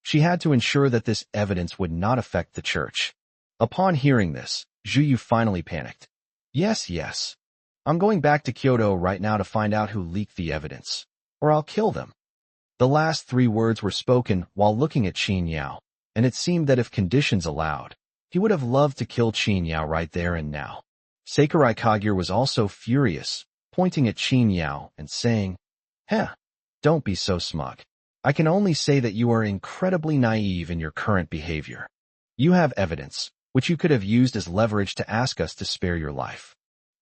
S1: She had to ensure that this evidence would not affect the church. Upon hearing this, Zhu Yu finally panicked. Yes. I'm going back to Kyoto right now to find out who leaked the evidence, or I'll kill them." The last 3 words were spoken while looking at Qin Yao, and it seemed that if conditions allowed, he would have loved to kill Qin Yao right there and now. Sakurai Kagure was also furious, pointing at Qin Yao and saying, Don't be so smug. I can only say that you are incredibly naive in your current behavior. You have evidence, which you could have used as leverage to ask us to spare your life.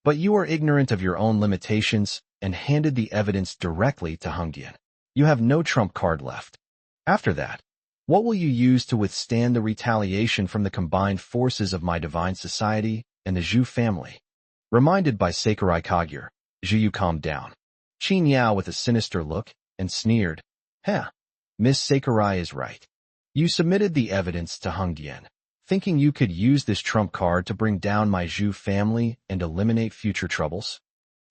S1: But you are ignorant of your own limitations and handed the evidence directly to Hung Dian. You have no trump card left. After that, what will you use to withstand the retaliation from the combined forces of my Divine Society and the Zhu family? Reminded by Sakurai Kagure, Zhu Yu calmed down. Qin Yao with a sinister look and sneered, Miss Sakurai is right. You submitted the evidence to Hung Dian, thinking you could use this trump card to bring down my Zhu family and eliminate future troubles?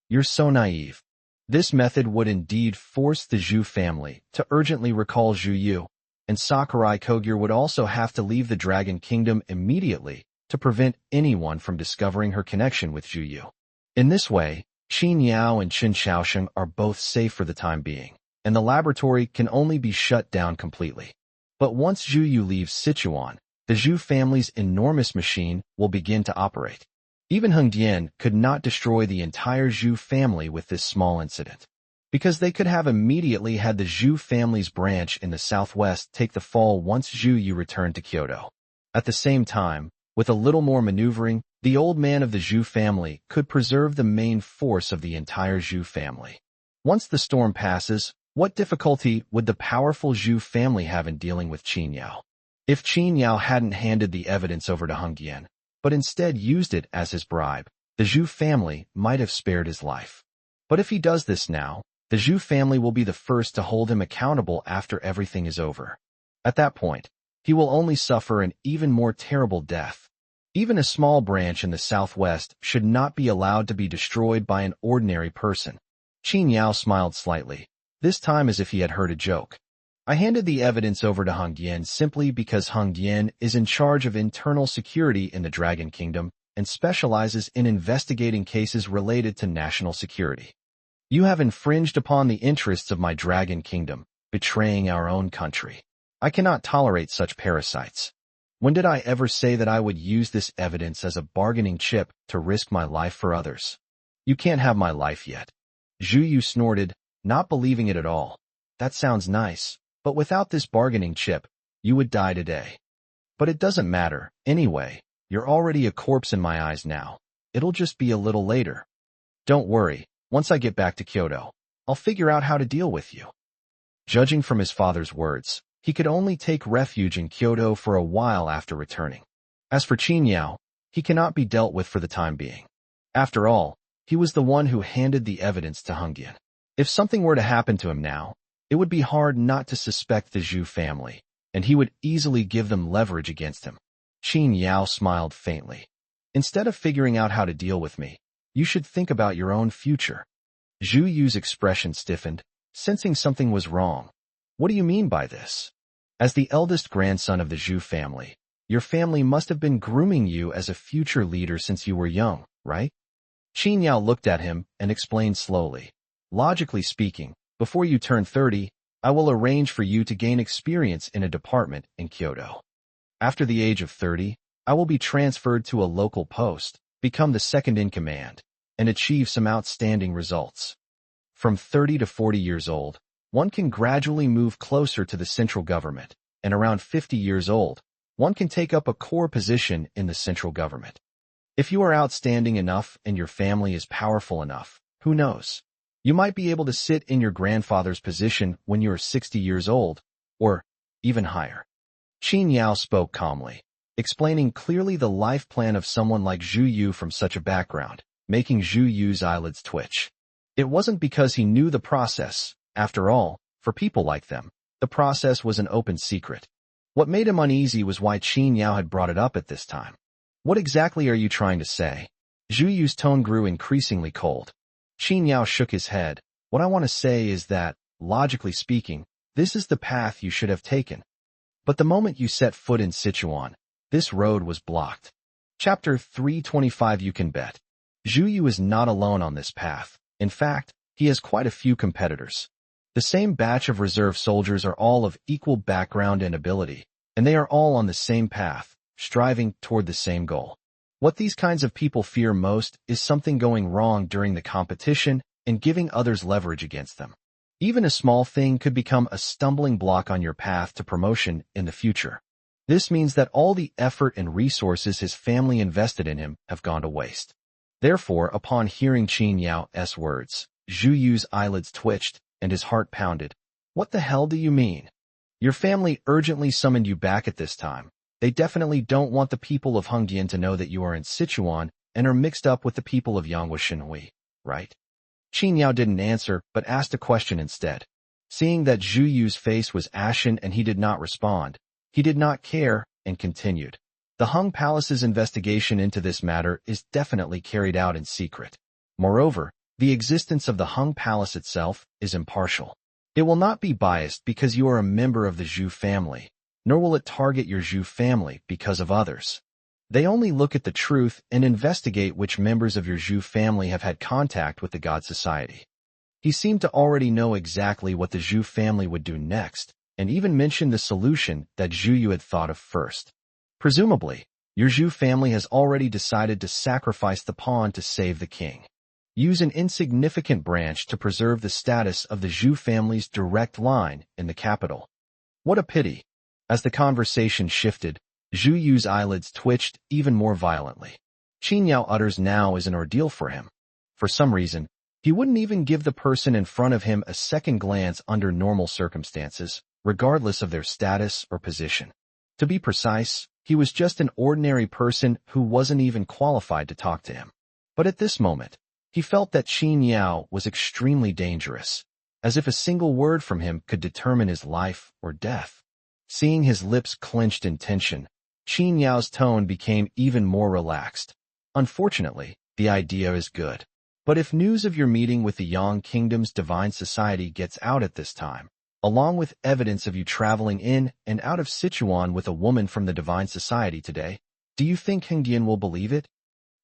S1: You're so naive. This method would indeed force the Zhu family to urgently recall Zhu Yu, and Sakurai Kogure would also have to leave the Dragon Kingdom immediately to prevent anyone from discovering her connection with Zhu Yu. In this way, Qin Yao and Qin Shaoxing are both safe for the time being, and the laboratory can only be shut down completely. But once Zhu Yu leaves Sichuan, the Zhu family's enormous machine will begin to operate. Even Hung Dian could not destroy the entire Zhu family with this small incident, because they could have immediately had the Zhu family's branch in the southwest take the fall once Zhu Yu returned to Kyoto. At the same time, with a little more maneuvering, the old man of the Zhu family could preserve the main force of the entire Zhu family. Once the storm passes, what difficulty would the powerful Zhu family have in dealing with Qin Yao? If Qin Yao hadn't handed the evidence over to Hung Dian, but instead used it as his bribe, the Zhu family might have spared his life. But if he does this now, the Zhu family will be the first to hold him accountable after everything is over. At that point, he will only suffer an even more terrible death. Even a small branch in the southwest should not be allowed to be destroyed by an ordinary person. Qin Yao smiled slightly, this time as if he had heard a joke. I handed the evidence over to Hung Dian simply because Hung Dian is in charge of internal security in the Dragon Kingdom and specializes in investigating cases related to national security. You have infringed upon the interests of my Dragon Kingdom, betraying our own country. I cannot tolerate such parasites. When did I ever say that I would use this evidence as a bargaining chip to risk my life for others? You can't have my life yet. Zhu Yu snorted, not believing it at all. That sounds nice, but without this bargaining chip, you would die today. But it doesn't matter, anyway, you're already a corpse in my eyes now. It'll just be a little later. Don't worry, once I get back to Kyoto, I'll figure out how to deal with you. Judging from his father's words, he could only take refuge in Kyoto for a while after returning. As for Qin Yao, he cannot be dealt with for the time being. After all, he was the one who handed the evidence to Hung Dian. If something were to happen to him now, it would be hard not to suspect the Zhu family, and he would easily give them leverage against him. Qin Yao smiled faintly. Instead of figuring out how to deal with me, you should think about your own future. Zhu Yu's expression stiffened, sensing something was wrong. What do you mean by this? As the eldest grandson of the Zhu family, your family must have been grooming you as a future leader since you were young, right? Qin Yao looked at him and explained slowly. Logically speaking, before you turn 30, I will arrange for you to gain experience in a department in Kyoto. After the age of 30, I will be transferred to a local post, become the second in command, and achieve some outstanding results. From 30 to 40 years old, one can gradually move closer to the central government, and around 50 years old, one can take up a core position in the central government. If you are outstanding enough and your family is powerful enough, who knows? You might be able to sit in your grandfather's position when you are 60 years old, or even higher. Qin Yao spoke calmly, explaining clearly the life plan of someone like Zhu Yu from such a background, making Zhu Yu's eyelids twitch. It wasn't because he knew the process. After all, for people like them, the process was an open secret. What made him uneasy was why Qin Yao had brought it up at this time. What exactly are you trying to say? Zhu Yu's tone grew increasingly cold. Qin Yao shook his head. What I want to say is that, logically speaking, this is the path you should have taken. But the moment you set foot in Sichuan, this road was blocked. Chapter 325. You can bet. Zhu Yu is not alone on this path. In fact, he has quite a few competitors. The same batch of reserve soldiers are all of equal background and ability, and they are all on the same path, striving toward the same goal. What these kinds of people fear most is something going wrong during the competition and giving others leverage against them. Even a small thing could become a stumbling block on your path to promotion in the future. This means that all the effort and resources his family invested in him have gone to waste. Therefore, upon hearing Qin Yao's words, Zhu Yu's eyelids twitched and his heart pounded. What the hell do you mean? Your family urgently summoned you back at this time. They definitely don't want the people of Hung Dian to know that you are in Sichuan and are mixed up with the people of Yanghua Shenhui, right? Qin Yao didn't answer, but asked a question instead. Seeing that Zhu Yu's face was ashen and he did not respond, he did not care and continued. The Hung Palace's investigation into this matter is definitely carried out in secret. Moreover, the existence of the Hung Palace itself is impartial. It will not be biased because you are a member of the Zhu family, nor will it target your Zhu family because of others. They only look at the truth and investigate which members of your Zhu family have had contact with the God Society. He seemed to already know exactly what the Zhu family would do next, and even mentioned the solution that Zhu Yu had thought of first. Presumably, Your Zhu family has already decided to sacrifice the pawn to save the king. Use an insignificant branch to preserve the status of the Zhu family's direct line in the capital. What a pity. As the conversation shifted, Zhu Yu's eyelids twitched even more violently. Qin Yao utters now is an ordeal for him. For some reason, he wouldn't even give the person in front of him a second glance under normal circumstances, regardless of their status or position. To be precise, he was just an ordinary person who wasn't even qualified to talk to him. But at this moment, he felt that Qin Yao was extremely dangerous, as if a single word from him could determine his life or death. Seeing his lips clenched in tension, Qin Yao's tone became even more relaxed. Unfortunately, the idea is good. But if news of your meeting with the Yang Kingdom's Divine Society gets out at this time, along with evidence of you traveling in and out of Sichuan with a woman from the Divine Society today, do you think Heng Dian will believe it?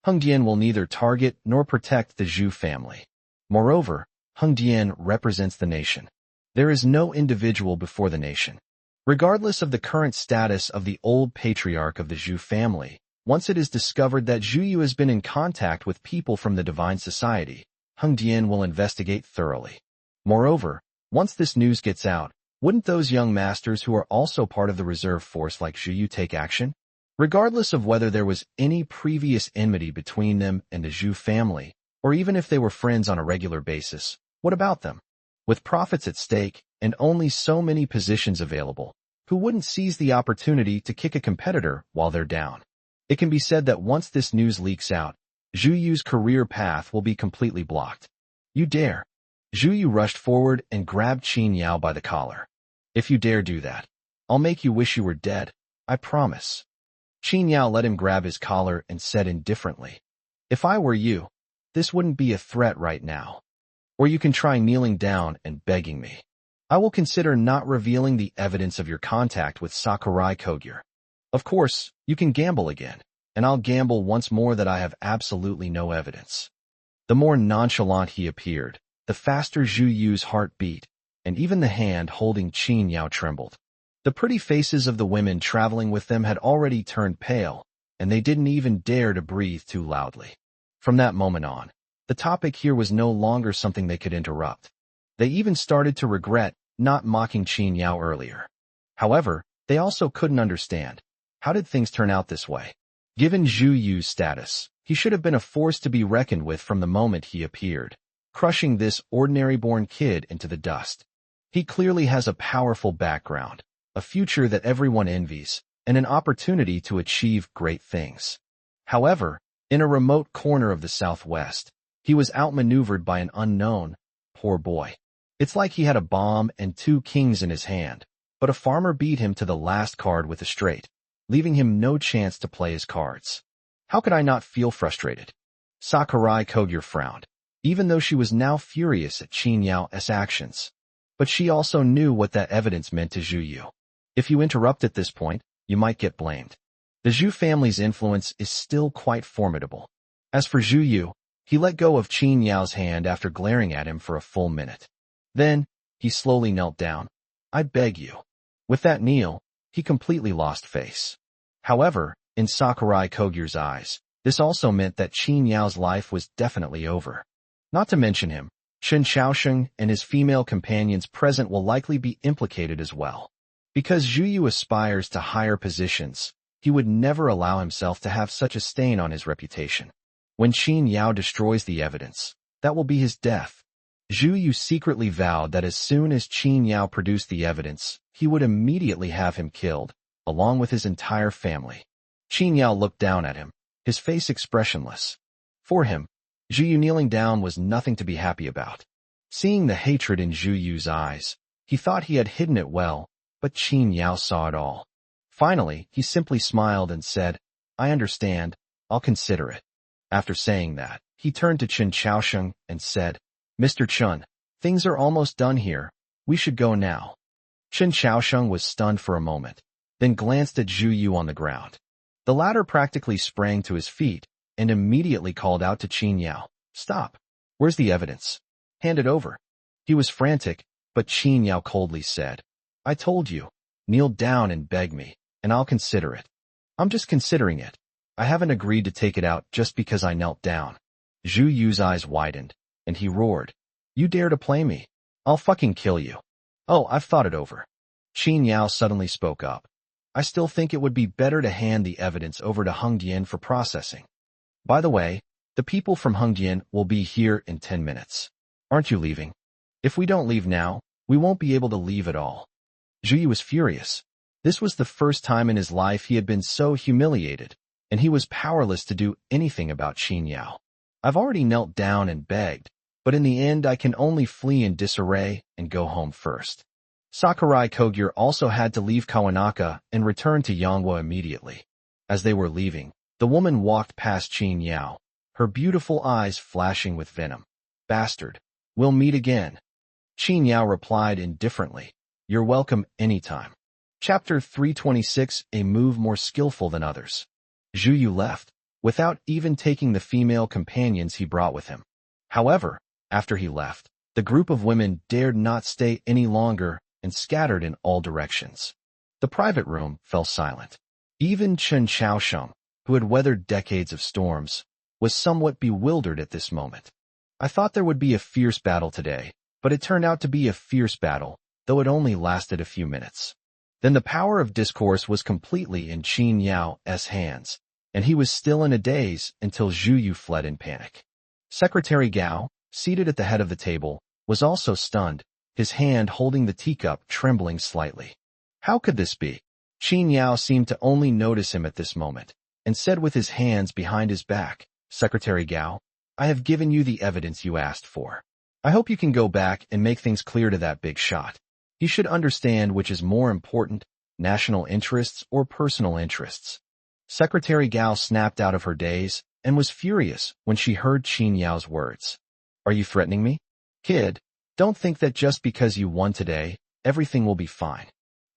S1: Heng Dian will neither target nor protect the Zhu family. Moreover, Heng Dian represents the nation. There is no individual before the nation. Regardless of the current status of the old patriarch of the Zhu family, once it is discovered that Zhu Yu has been in contact with people from the Divine Society, Heng Dian will investigate thoroughly. Moreover, once this news gets out, wouldn't those young masters who are also part of the reserve force like Zhu Yu take action? Regardless of whether there was any previous enmity between them and the Zhu family, or even if they were friends on a regular basis, what about them? With profits at stake and only so many positions available, who wouldn't seize the opportunity to kick a competitor while they're down? It can be said that once this news leaks out, Zhu Yu's career path will be completely blocked. You dare? Zhu Yu rushed forward and grabbed Qin Yao by the collar. If you dare do that, I'll make you wish you were dead, I promise. Qin Yao let him grab his collar and said indifferently, if I were you, this wouldn't be a threat right now. Or you can try kneeling down and begging me. I will consider not revealing the evidence of your contact with Sakurai Kogure. Of course, you can gamble again, and I'll gamble once more that I have absolutely no evidence. The more nonchalant he appeared, the faster Zhu Yu's heart beat, and even the hand holding Qin Yao trembled. The pretty faces of the women traveling with them had already turned pale, and they didn't even dare to breathe too loudly. From that moment on, the topic here was no longer something they could interrupt. They even started to regret not mocking Qin Yao earlier. However, they also couldn't understand. How did things turn out this way? Given Zhu Yu's status, he should have been a force to be reckoned with from the moment he appeared, crushing this ordinary-born kid into the dust. He clearly has a powerful background, a future that everyone envies, and an opportunity to achieve great things. However, in a remote corner of the Southwest, he was outmaneuvered by an unknown, poor boy. It's like he had a bomb and 2 kings in his hand, but a farmer beat him to the last card with a straight, leaving him no chance to play his cards. How could I not feel frustrated? Sakurai Kogure frowned, even though she was now furious at Qin Yao's actions. But she also knew what that evidence meant to Zhu Yu. If you interrupt at this point, you might get blamed. The Zhu family's influence is still quite formidable. As for Zhu Yu, he let go of Qin Yao's hand after glaring at him for a full minute. Then, he slowly knelt down. I beg you. With that kneel, he completely lost face. However, in Sakurai Kogure's eyes, this also meant that Qin Yao's life was definitely over. Not to mention him, Shen Xiaosheng and his female companions present will likely be implicated as well. Because Zhu Yu aspires to higher positions, he would never allow himself to have such a stain on his reputation. When Qin Yao destroys the evidence, that will be his death. Zhu Yu secretly vowed that as soon as Qin Yao produced the evidence, he would immediately have him killed, along with his entire family. Qin Yao looked down at him, his face expressionless. For him, Zhu Yu kneeling down was nothing to be happy about. Seeing the hatred in Zhu Yu's eyes, he thought he had hidden it well, but Qin Yao saw it all. Finally, he simply smiled and said, I understand, I'll consider it. After saying that, he turned to Chen Xiaosheng and said, Mr. Chen, things are almost done here, we should go now. Chen Xiaosheng was stunned for a moment, then glanced at Zhu Yu on the ground. The latter practically sprang to his feet and immediately called out to Qin Yao, Stop! Where's the evidence? Hand it over. He was frantic, but Qin Yao coldly said, I told you, kneel down and beg me, and I'll consider it. I'm just considering it. I haven't agreed to take it out just because I knelt down. Zhu Yu's eyes widened, and he roared. You dare to play me? I'll fucking kill you. Oh, I've thought it over. Qin Yao suddenly spoke up. I still think it would be better to hand the evidence over to Hengdian for processing. By the way, the people from Hengdian will be here in 10 minutes. Aren't you leaving? If we don't leave now, we won't be able to leave at all. Zhu Yu was furious. This was the first time in his life he had been so humiliated, and he was powerless to do anything about Qin Yao. I've already knelt down and begged, but in the end I can only flee in disarray and go home first. Sakurai Kogyo also had to leave Kawanaka and return to Yangwa immediately. As they were leaving, the woman walked past Qin Yao, her beautiful eyes flashing with venom. Bastard. We'll meet again. Qin Yao replied indifferently. You're welcome anytime. Chapter 326, A Move More Skillful Than Others. Zhu Yu left, without even taking the female companions he brought with him. However, after he left, the group of women dared not stay any longer and scattered in all directions. The private room fell silent. Even Chen Chaosheng, who had weathered decades of storms, was somewhat bewildered at this moment. I thought there would be a fierce battle today, but it turned out to be a fierce battle, though it only lasted a few minutes. Then the power of discourse was completely in Qin Yao's hands, and he was still in a daze until Zhu Yu fled in panic. Secretary Gao, seated at the head of the table, was also stunned, his hand holding the teacup trembling slightly. How could this be? Qin Yao seemed to only notice him at this moment, and said with his hands behind his back, Secretary Gao, I have given you the evidence you asked for. I hope you can go back and make things clear to that big shot. He should understand which is more important, national interests or personal interests. Secretary Gao snapped out of her daze and was furious when she heard Qin Yao's words. Are you threatening me? Kid, don't think that just because you won today, everything will be fine.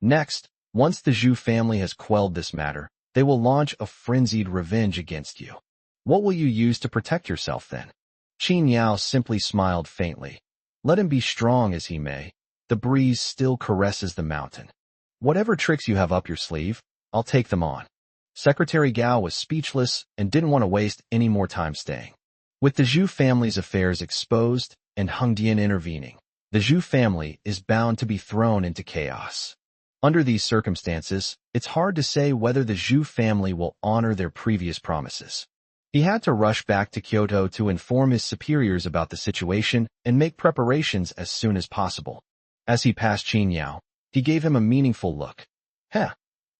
S1: Next, once the Zhu family has quelled this matter, they will launch a frenzied revenge against you. What will you use to protect yourself then? Qin Yao simply smiled faintly. Let him be strong as he may, the breeze still caresses the mountain. Whatever tricks you have up your sleeve, I'll take them on. Secretary Gao was speechless and didn't want to waste any more time staying. With the Zhu family's affairs exposed and Hengdian intervening, the Zhu family is bound to be thrown into chaos. Under these circumstances, it's hard to say whether the Zhu family will honor their previous promises. He had to rush back to Kyoto to inform his superiors about the situation and make preparations as soon as possible. As he passed Qin Yao, he gave him a meaningful look. Heh,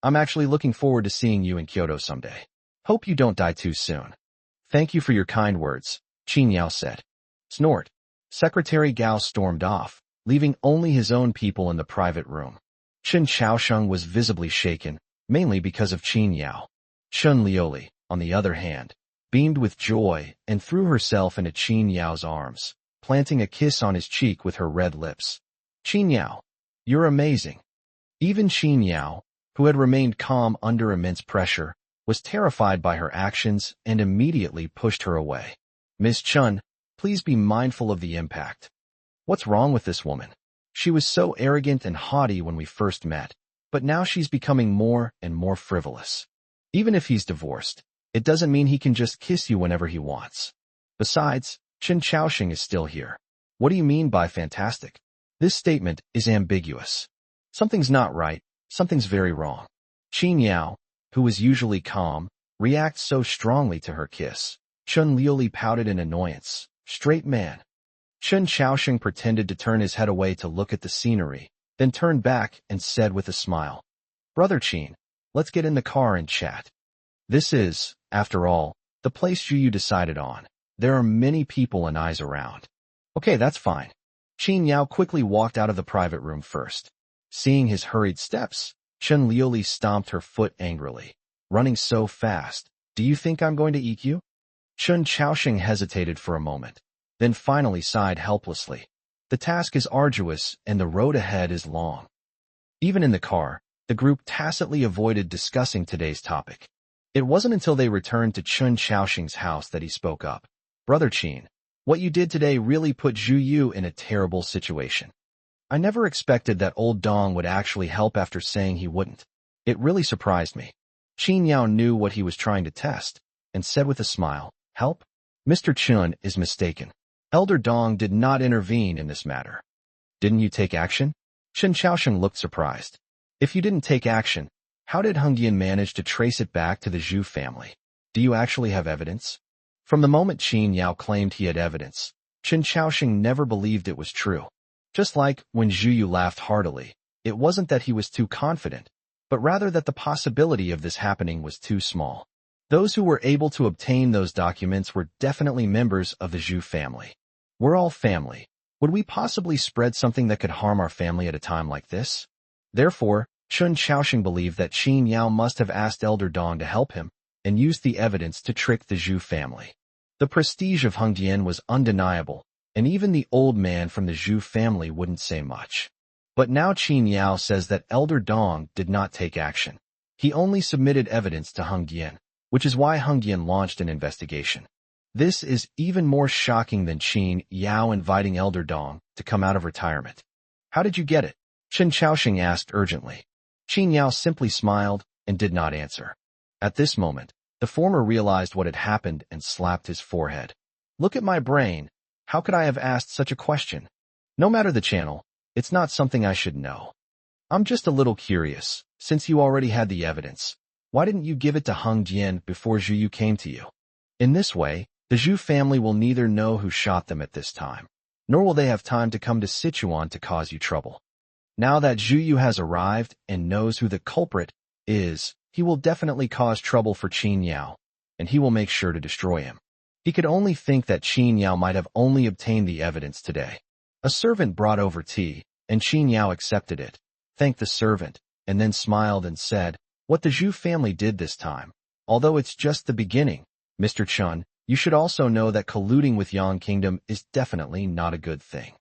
S1: I'm actually looking forward to seeing you in Kyoto someday. Hope you don't die too soon. Thank you for your kind words, Qin Yao said. Snort. Secretary Gao stormed off, leaving only his own people in the private room. Chen Chaosheng was visibly shaken, mainly because of Qin Yao. Chen Lioli, on the other hand, beamed with joy and threw herself into Qin Yao's arms, planting a kiss on his cheek with her red lips. Qin Yao, you're amazing. Even Qin Yao, who had remained calm under immense pressure, was terrified by her actions and immediately pushed her away. Miss Chun, please be mindful of the impact. What's wrong with this woman? She was so arrogant and haughty when we first met, but now she's becoming more and more frivolous. Even if he's divorced, it doesn't mean he can just kiss you whenever he wants. Besides, Chen Chaosheng is still here. What do you mean by fantastic? This statement is ambiguous. Something's not right, something's very wrong. Qin Yao, who was usually calm, reacts so strongly to her kiss. Chen Lioli pouted in annoyance. Straight man. Chen Chaosheng pretended to turn his head away to look at the scenery, then turned back and said with a smile, Brother Qin, let's get in the car and chat. This is, after all, the place Zhu decided on. There are many people and eyes around. Okay, that's fine. Qin Yao quickly walked out of the private room first. Seeing his hurried steps, Chen Lioli stomped her foot angrily. Running so fast, do you think I'm going to eat you? Chen Chaosheng hesitated for a moment, then finally sighed helplessly. The task is arduous and the road ahead is long. Even in the car, the group tacitly avoided discussing today's topic. It wasn't until they returned to Chen Chaosheng's house that he spoke up. Brother Qin, what you did today really put Zhu Yu in a terrible situation. I never expected that old Dong would actually help after saying he wouldn't. It really surprised me. Qin Yao knew what he was trying to test, and said with a smile, "Help? Mr. Chun is mistaken. Elder Dong did not intervene in this matter." "Didn't you take action?" Chen Xiaosheng looked surprised. "If you didn't take action, how did Heng Dian manage to trace it back to the Zhu family? Do you actually have evidence?" From the moment Qin Yao claimed he had evidence, Chen Xiaosheng never believed it was true. Just like when Zhu Yu laughed heartily, it wasn't that he was too confident, but rather that the possibility of this happening was too small. Those who were able to obtain those documents were definitely members of the Zhu family. We're all family. Would we possibly spread something that could harm our family at a time like this? Therefore, Chen Xiaosheng believed that Qin Yao must have asked Elder Dong to help him and used the evidence to trick the Zhu family. The prestige of Heng Dian was undeniable, and even the old man from the Zhu family wouldn't say much. But now Qin Yao says that Elder Dong did not take action. He only submitted evidence to Heng Dian, which is why Heng Dian launched an investigation. This is even more shocking than Qin Yao inviting Elder Dong to come out of retirement. "How did you get it?" Chen Xiaosheng asked urgently. Qin Yao simply smiled and did not answer. At this moment, the former realized what had happened and slapped his forehead. "Look at my brain. How could I have asked such a question? No matter the channel, it's not something I should know. I'm just a little curious, since you already had the evidence. Why didn't you give it to Heng Dian before Zhu Yu came to you? In this way, the Zhu family will neither know who shot them at this time, nor will they have time to come to Sichuan to cause you trouble. Now that Zhu Yu has arrived and knows who the culprit is, he will definitely cause trouble for Qin Yao, and he will make sure to destroy him." He could only think that Qin Yao might have only obtained the evidence today. A servant brought over tea, and Qin Yao accepted it, thanked the servant, and then smiled and said, "What the Zhu family did this time, although it's just the beginning, Mr. Chun, you should also know that colluding with Yang Kingdom is definitely not a good thing.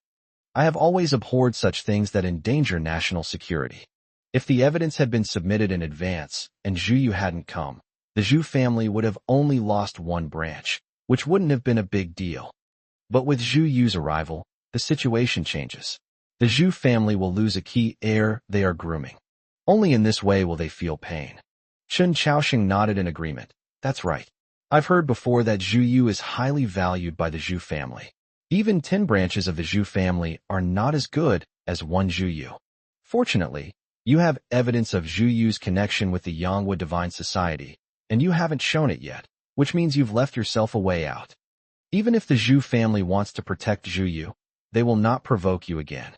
S1: I have always abhorred such things that endanger national security. If the evidence had been submitted in advance and Zhu Yu hadn't come, the Zhu family would have only lost one branch, which wouldn't have been a big deal. But with Zhu Yu's arrival, the situation changes. The Zhu family will lose a key heir they are grooming. Only in this way will they feel pain." Chen Xiaosheng nodded in agreement. "That's right. I've heard before that Zhu Yu is highly valued by the Zhu family. Even 10 branches of the Zhu family are not as good as one Zhu Yu. Fortunately, you have evidence of Zhu Yu's connection with the Yangwa Divine Society, and you haven't shown it yet, which means you've left yourself a way out. Even if the Zhu family wants to protect Zhu Yu, they will not provoke you again."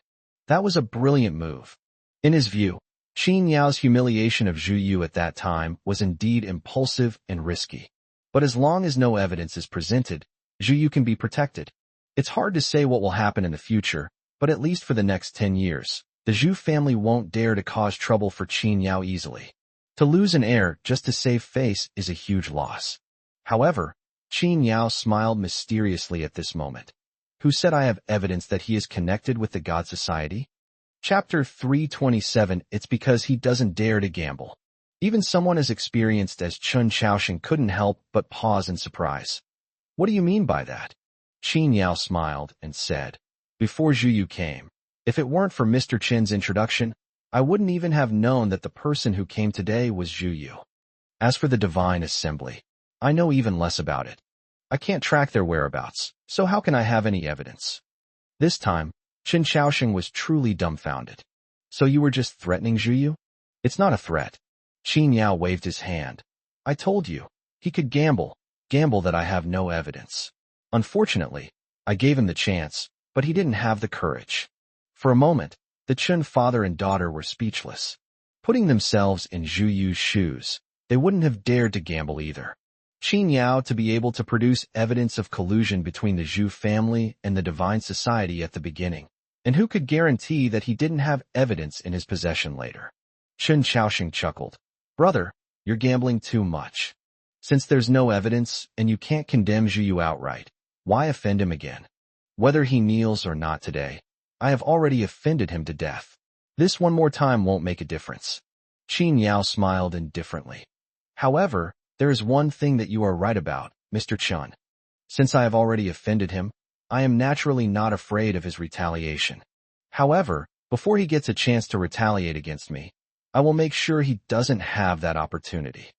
S1: That was a brilliant move. In his view, Qin Yao's humiliation of Zhu Yu at that time was indeed impulsive and risky. But as long as no evidence is presented, Zhu Yu can be protected. It's hard to say what will happen in the future, but at least for the next 10 years, the Zhu family won't dare to cause trouble for Qin Yao easily. To lose an heir just to save face is a huge loss. However, Qin Yao smiled mysteriously at this moment. "Who said I have evidence that he is connected with the God Society?" Chapter 327. It's because he doesn't dare to gamble. Even someone as experienced as Chen Xiaosheng couldn't help but pause in surprise. "What do you mean by that?" Qin Yao smiled and said, "Before Zhu Yu came, if it weren't for Mr. Chen's introduction, I wouldn't even have known that the person who came today was Zhu Yu. As for the Divine Assembly, I know even less about it. I can't track their whereabouts, so how can I have any evidence?" This time, Chen Xiaosheng was truly dumbfounded. "So you were just threatening Zhu Yu?" "It's not a threat." Qin Yao waved his hand. "I told you, he could gamble that I have no evidence. Unfortunately, I gave him the chance, but he didn't have the courage." For a moment, the Chen father and daughter were speechless. Putting themselves in Zhu Yu's shoes, they wouldn't have dared to gamble either. Qin Yao to be able to produce evidence of collusion between the Zhu family and the Divine Society at the beginning, and who could guarantee that he didn't have evidence in his possession later? Chen Xiaosheng chuckled. "Brother, you're gambling too much. Since there's no evidence and you can't condemn Zhu Yu outright, why offend him again? Whether he kneels or not today, I have already offended him to death. This one more time won't make a difference." Qin Yao smiled indifferently. "However, there is one thing that you are right about, Mr. Chun. Since I have already offended him, I am naturally not afraid of his retaliation. However, before he gets a chance to retaliate against me, I will make sure he doesn't have that opportunity."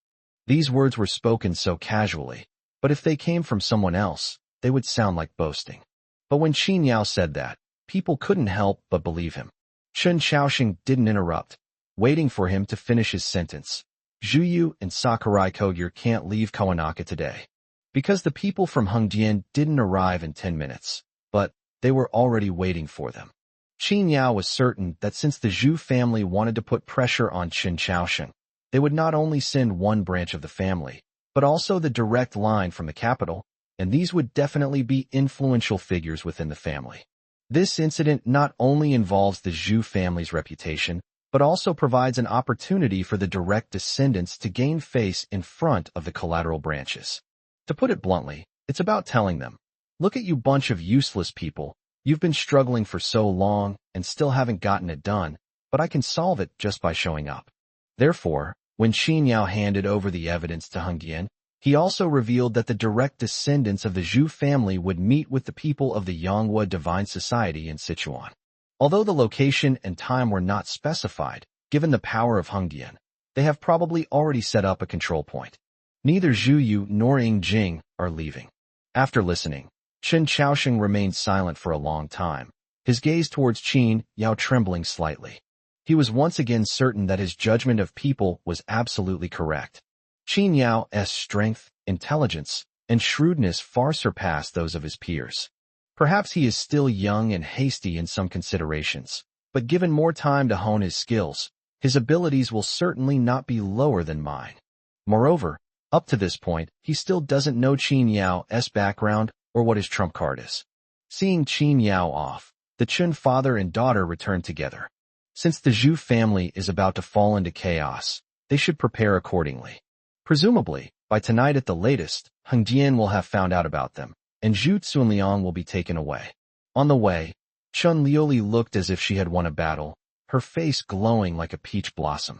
S1: These words were spoken so casually, but if they came from someone else, they would sound like boasting. But when Qin Yao said that, people couldn't help but believe him. Chen Xiaoxing didn't interrupt, waiting for him to finish his sentence. Zhu Yu and Sakurai Kogure can't leave Kawanaka today, because the people from Hengdian didn't arrive in 10 minutes, but they were already waiting for them. Qin Yao was certain that since the Zhu family wanted to put pressure on Chen Xiaoxing, they would not only send one branch of the family, but also the direct line from the capital, and these would definitely be influential figures within the family. This incident not only involves the Zhu family's reputation, but also provides an opportunity for the direct descendants to gain face in front of the collateral branches. To put it bluntly, it's about telling them, look at you bunch of useless people, you've been struggling for so long and still haven't gotten it done, but I can solve it just by showing up. Therefore, when Qin Yao handed over the evidence to Hengdian, he also revealed that the direct descendants of the Zhu family would meet with the people of the Yonghua Divine Society in Sichuan. Although the location and time were not specified, given the power of Hengdian, they have probably already set up a control point. Neither Zhu Yu nor Ying Jing are leaving. After listening, Chen Xiaoxing remained silent for a long time, his gaze towards Qin Yao trembling slightly. He was once again certain that his judgment of people was absolutely correct. Qin Yao's strength, intelligence, and shrewdness far surpassed those of his peers. Perhaps he is still young and hasty in some considerations, but given more time to hone his skills, his abilities will certainly not be lower than mine. Moreover, up to this point, he still doesn't know Qin Yao's background or what his trump card is. Seeing Qin Yao off, the Chen father and daughter returned together. Since the Zhu family is about to fall into chaos, they should prepare accordingly. Presumably, by tonight at the latest, Hengdian will have found out about them, and Zhu Cunliang will be taken away. On the way, Chen Liuli looked as if she had won a battle, her face glowing like a peach blossom.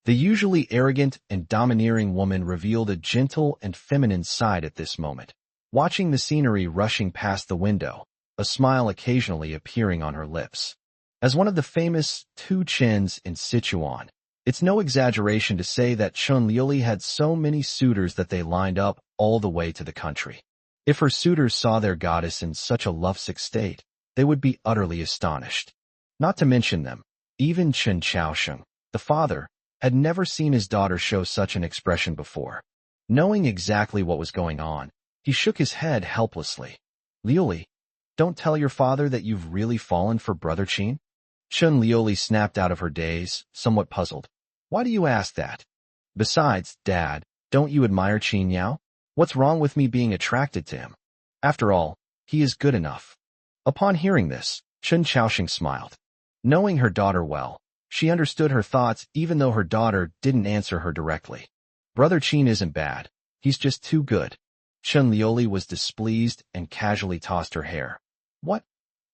S1: The usually arrogant and domineering woman revealed a gentle and feminine side at this moment. Watching the scenery rushing past the window, a smile occasionally appearing on her lips. As one of the famous two Chens in Sichuan, it's no exaggeration to say that Chen Liuli had so many suitors that they lined up all the way to the country. If her suitors saw their goddess in such a lovesick state, they would be utterly astonished. Not to mention them, even Chen Xiaoxing, the father, had never seen his daughter show such an expression before. Knowing exactly what was going on, he shook his head helplessly. Liuli, don't tell your father that you've really fallen for Brother Qin? Chen Liuli snapped out of her daze, somewhat puzzled. Why do you ask that? Besides, Dad, don't you admire Qin Yao? What's wrong with me being attracted to him? After all, he is good enough. Upon hearing this, Chen Xiaoxing smiled. Knowing her daughter well, she understood her thoughts even though her daughter didn't answer her directly. Brother Qin isn't bad. He's just too good. Chen Liuli was displeased and casually tossed her hair. What?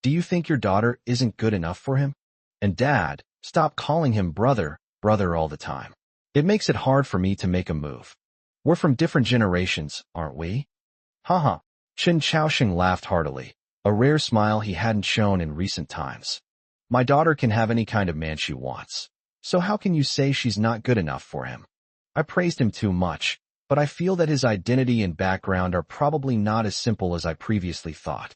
S1: Do you think your daughter isn't good enough for him? And Dad, stop calling him brother all the time. It makes it hard for me to make a move. We're from different generations, aren't we? Haha. Chen Xiaoxing laughed heartily, a rare smile he hadn't shown in recent times. My daughter can have any kind of man she wants. So how can you say she's not good enough for him? I praised him too much, but I feel that his identity and background are probably not as simple as I previously thought.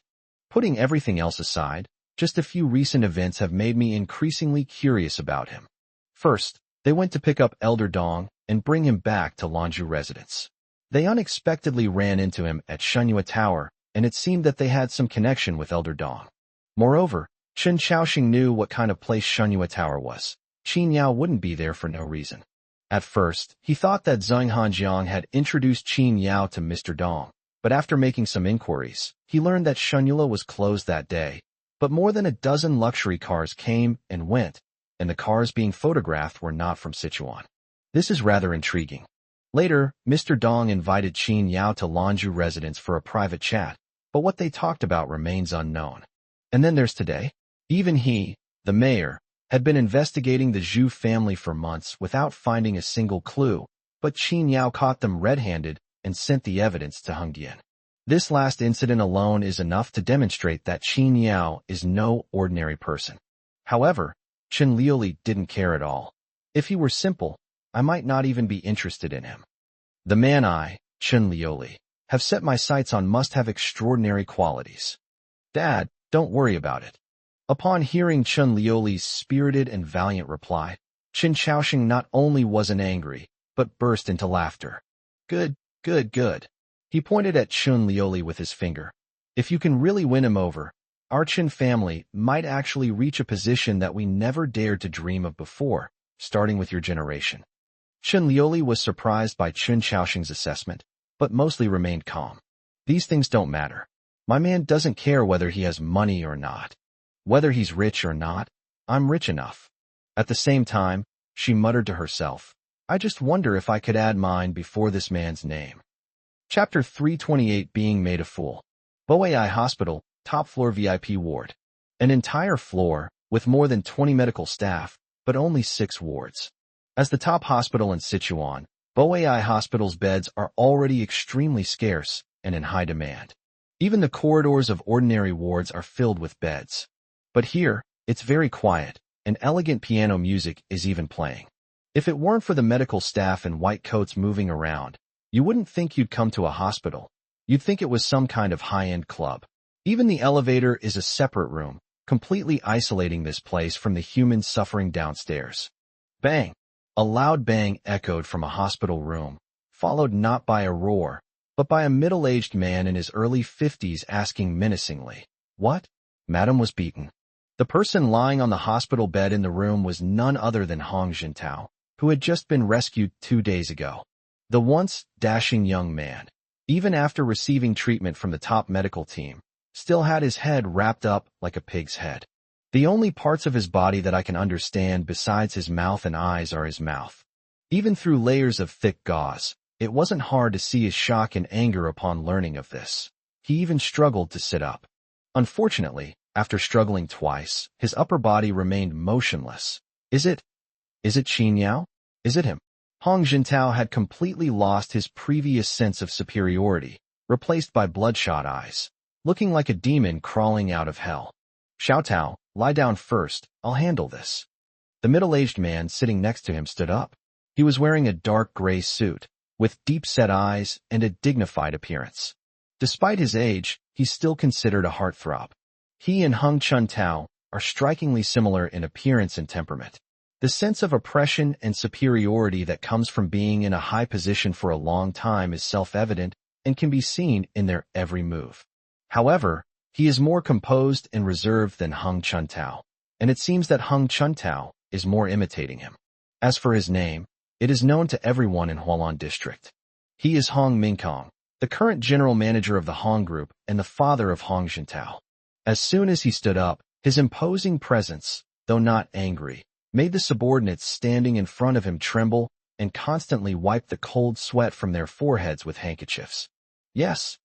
S1: Putting everything else aside, just a few recent events have made me increasingly curious about him. First, they went to pick up Elder Dong and bring him back to Lanzhou residence. They unexpectedly ran into him at Shenyue Tower, and it seemed that they had some connection with Elder Dong. Moreover, Chen Xiaoxing knew what kind of place Shenyue Tower was. Qin Yao wouldn't be there for no reason. At first, he thought that Zheng Hanjiang had introduced Qin Yao to Mr. Dong, but after making some inquiries, he learned that Shenyue was closed that day. But more than a dozen luxury cars came and went, and the cars being photographed were not from Sichuan. This is rather intriguing. Later, Mr. Dong invited Qin Yao to Lanzhou residence for a private chat, but what they talked about remains unknown. And then there's today. Even he, the mayor, had been investigating the Zhu family for months without finding a single clue, but Qin Yao caught them red-handed and sent the evidence to Hengdian. This last incident alone is enough to demonstrate that Qin Yao is no ordinary person. However, Chen Liuli didn't care at all. If he were simple, I might not even be interested in him. The man Chun Lioli, have set my sights on must have extraordinary qualities. Dad, don't worry about it. Upon hearing Chun Lioli's spirited and valiant reply, Qin Chaosheng not only wasn't angry, but burst into laughter. Good, good, good. He pointed at Chun Lioli with his finger. If you can really win him over, our Qin family might actually reach a position that we never dared to dream of before, starting with your generation. Chun Lioli was surprised by Qin Chaosheng's assessment, but mostly remained calm. These things don't matter. My man doesn't care whether he has money or not. Whether he's rich or not, I'm rich enough. At the same time, she muttered to herself, I just wonder if I could add mine before this man's name. Chapter 328 Being Made a Fool. Boei Hospital, top floor VIP ward. An entire floor, with more than 20 medical staff, but only 6 wards. As the top hospital in Sichuan, Boei Hospital's beds are already extremely scarce and in high demand. Even the corridors of ordinary wards are filled with beds. But here, it's very quiet, and elegant piano music is even playing. If it weren't for the medical staff in white coats moving around, you wouldn't think you'd come to a hospital. You'd think it was some kind of high-end club. Even the elevator is a separate room, completely isolating this place from the humans suffering downstairs. Bang! A loud bang echoed from a hospital room, followed not by a roar, but by a middle-aged man in his early 50s asking menacingly, What? Madam was beaten. The person lying on the hospital bed in the room was none other than Hong Jintao, who had just been rescued 2 days ago. The once dashing young man, even after receiving treatment from the top medical team, still had his head wrapped up like a pig's head. The only parts of his body that I can understand besides his mouth and eyes are his mouth. Even through layers of thick gauze, it wasn't hard to see his shock and anger upon learning of this. He even struggled to sit up. Unfortunately, after struggling twice, his upper body remained motionless. Is it Qin Yao? Is it him? Hong Jintao had completely lost his previous sense of superiority, replaced by bloodshot eyes, looking like a demon crawling out of hell. Xiaotao, lie down first, I'll handle this. The middle-aged man sitting next to him stood up. He was wearing a dark gray suit, with deep-set eyes and a dignified appearance. Despite his age, he's still considered a heartthrob. He and Hung Chuntao are strikingly similar in appearance and temperament. The sense of oppression and superiority that comes from being in a high position for a long time is self-evident and can be seen in their every move. However, he is more composed and reserved than Hung Chuntao, and it seems that Hung Chuntao is more imitating him. As for his name, it is known to everyone in Hualan District. He is Hong Mingkong, the current general manager of the Hong Group and the father of Hong Jintao. As soon as he stood up, his imposing presence, though not angry, made the subordinates standing in front of him tremble and constantly wipe the cold sweat from their foreheads with handkerchiefs. Yes.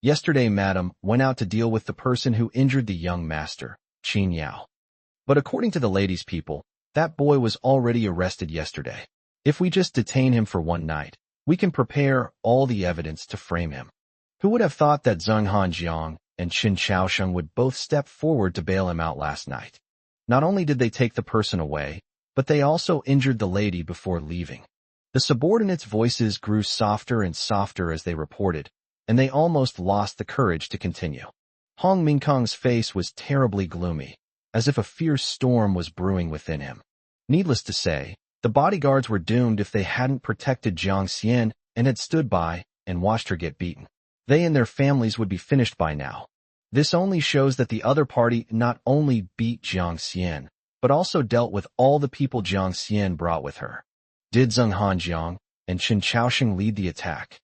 S1: Yesterday Madam went out to deal with the person who injured the young master, Qin Yao. But according to the ladies' people, that boy was already arrested yesterday. If we just detain him for one night, we can prepare all the evidence to frame him. Who would have thought that Zheng Hanjiang and Qin Chaosheng would both step forward to bail him out last night? Not only did they take the person away, but they also injured the lady before leaving. The subordinates' voices grew softer and softer as they reported, and they almost lost the courage to continue. Hong Mingkong's face was terribly gloomy, as if a fierce storm was brewing within him. Needless to say, the bodyguards were doomed if they hadn't protected Jiang Xian and had stood by and watched her get beaten. They and their families would be finished by now. This only shows that the other party not only beat Jiang Xian, but also dealt with all the people Jiang Xian brought with her. Did Zheng Hanjiang and Qin Chaosheng lead the attack?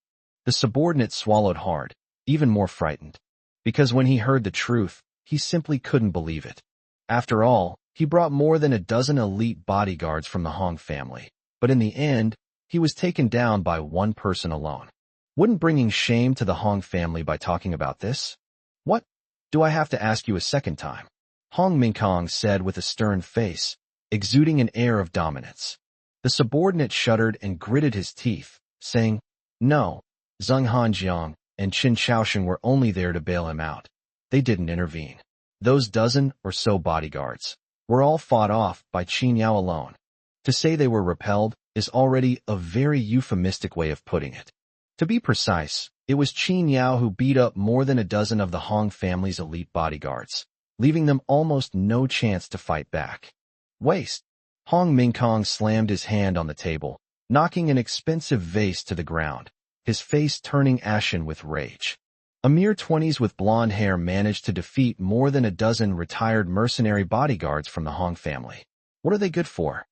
S1: The subordinate swallowed hard, even more frightened, because when he heard the truth, he simply couldn't believe it. After all, he brought more than a dozen elite bodyguards from the Hong family, but in the end, he was taken down by one person alone. Wouldn't bringing shame to the Hong family by talking about this? What? Do I have to ask you a second time? Hong Mingkong said with a stern face, exuding an air of dominance. The subordinate shuddered and gritted his teeth, saying, No, Zheng Hanjiang and Qin Chaosheng were only there to bail him out. They didn't intervene. Those dozen or so bodyguards were all fought off by Qin Yao alone. To say they were repelled is already a very euphemistic way of putting it. To be precise, it was Qin Yao who beat up more than a dozen of the Hong family's elite bodyguards, leaving them almost no chance to fight back. Waste! Hong Mingkong slammed his hand on the table, knocking an expensive vase to the ground, his face turning ashen with rage. A mere 20s with blonde hair managed to defeat more than a dozen retired mercenary bodyguards from the Hong family. What are they good for?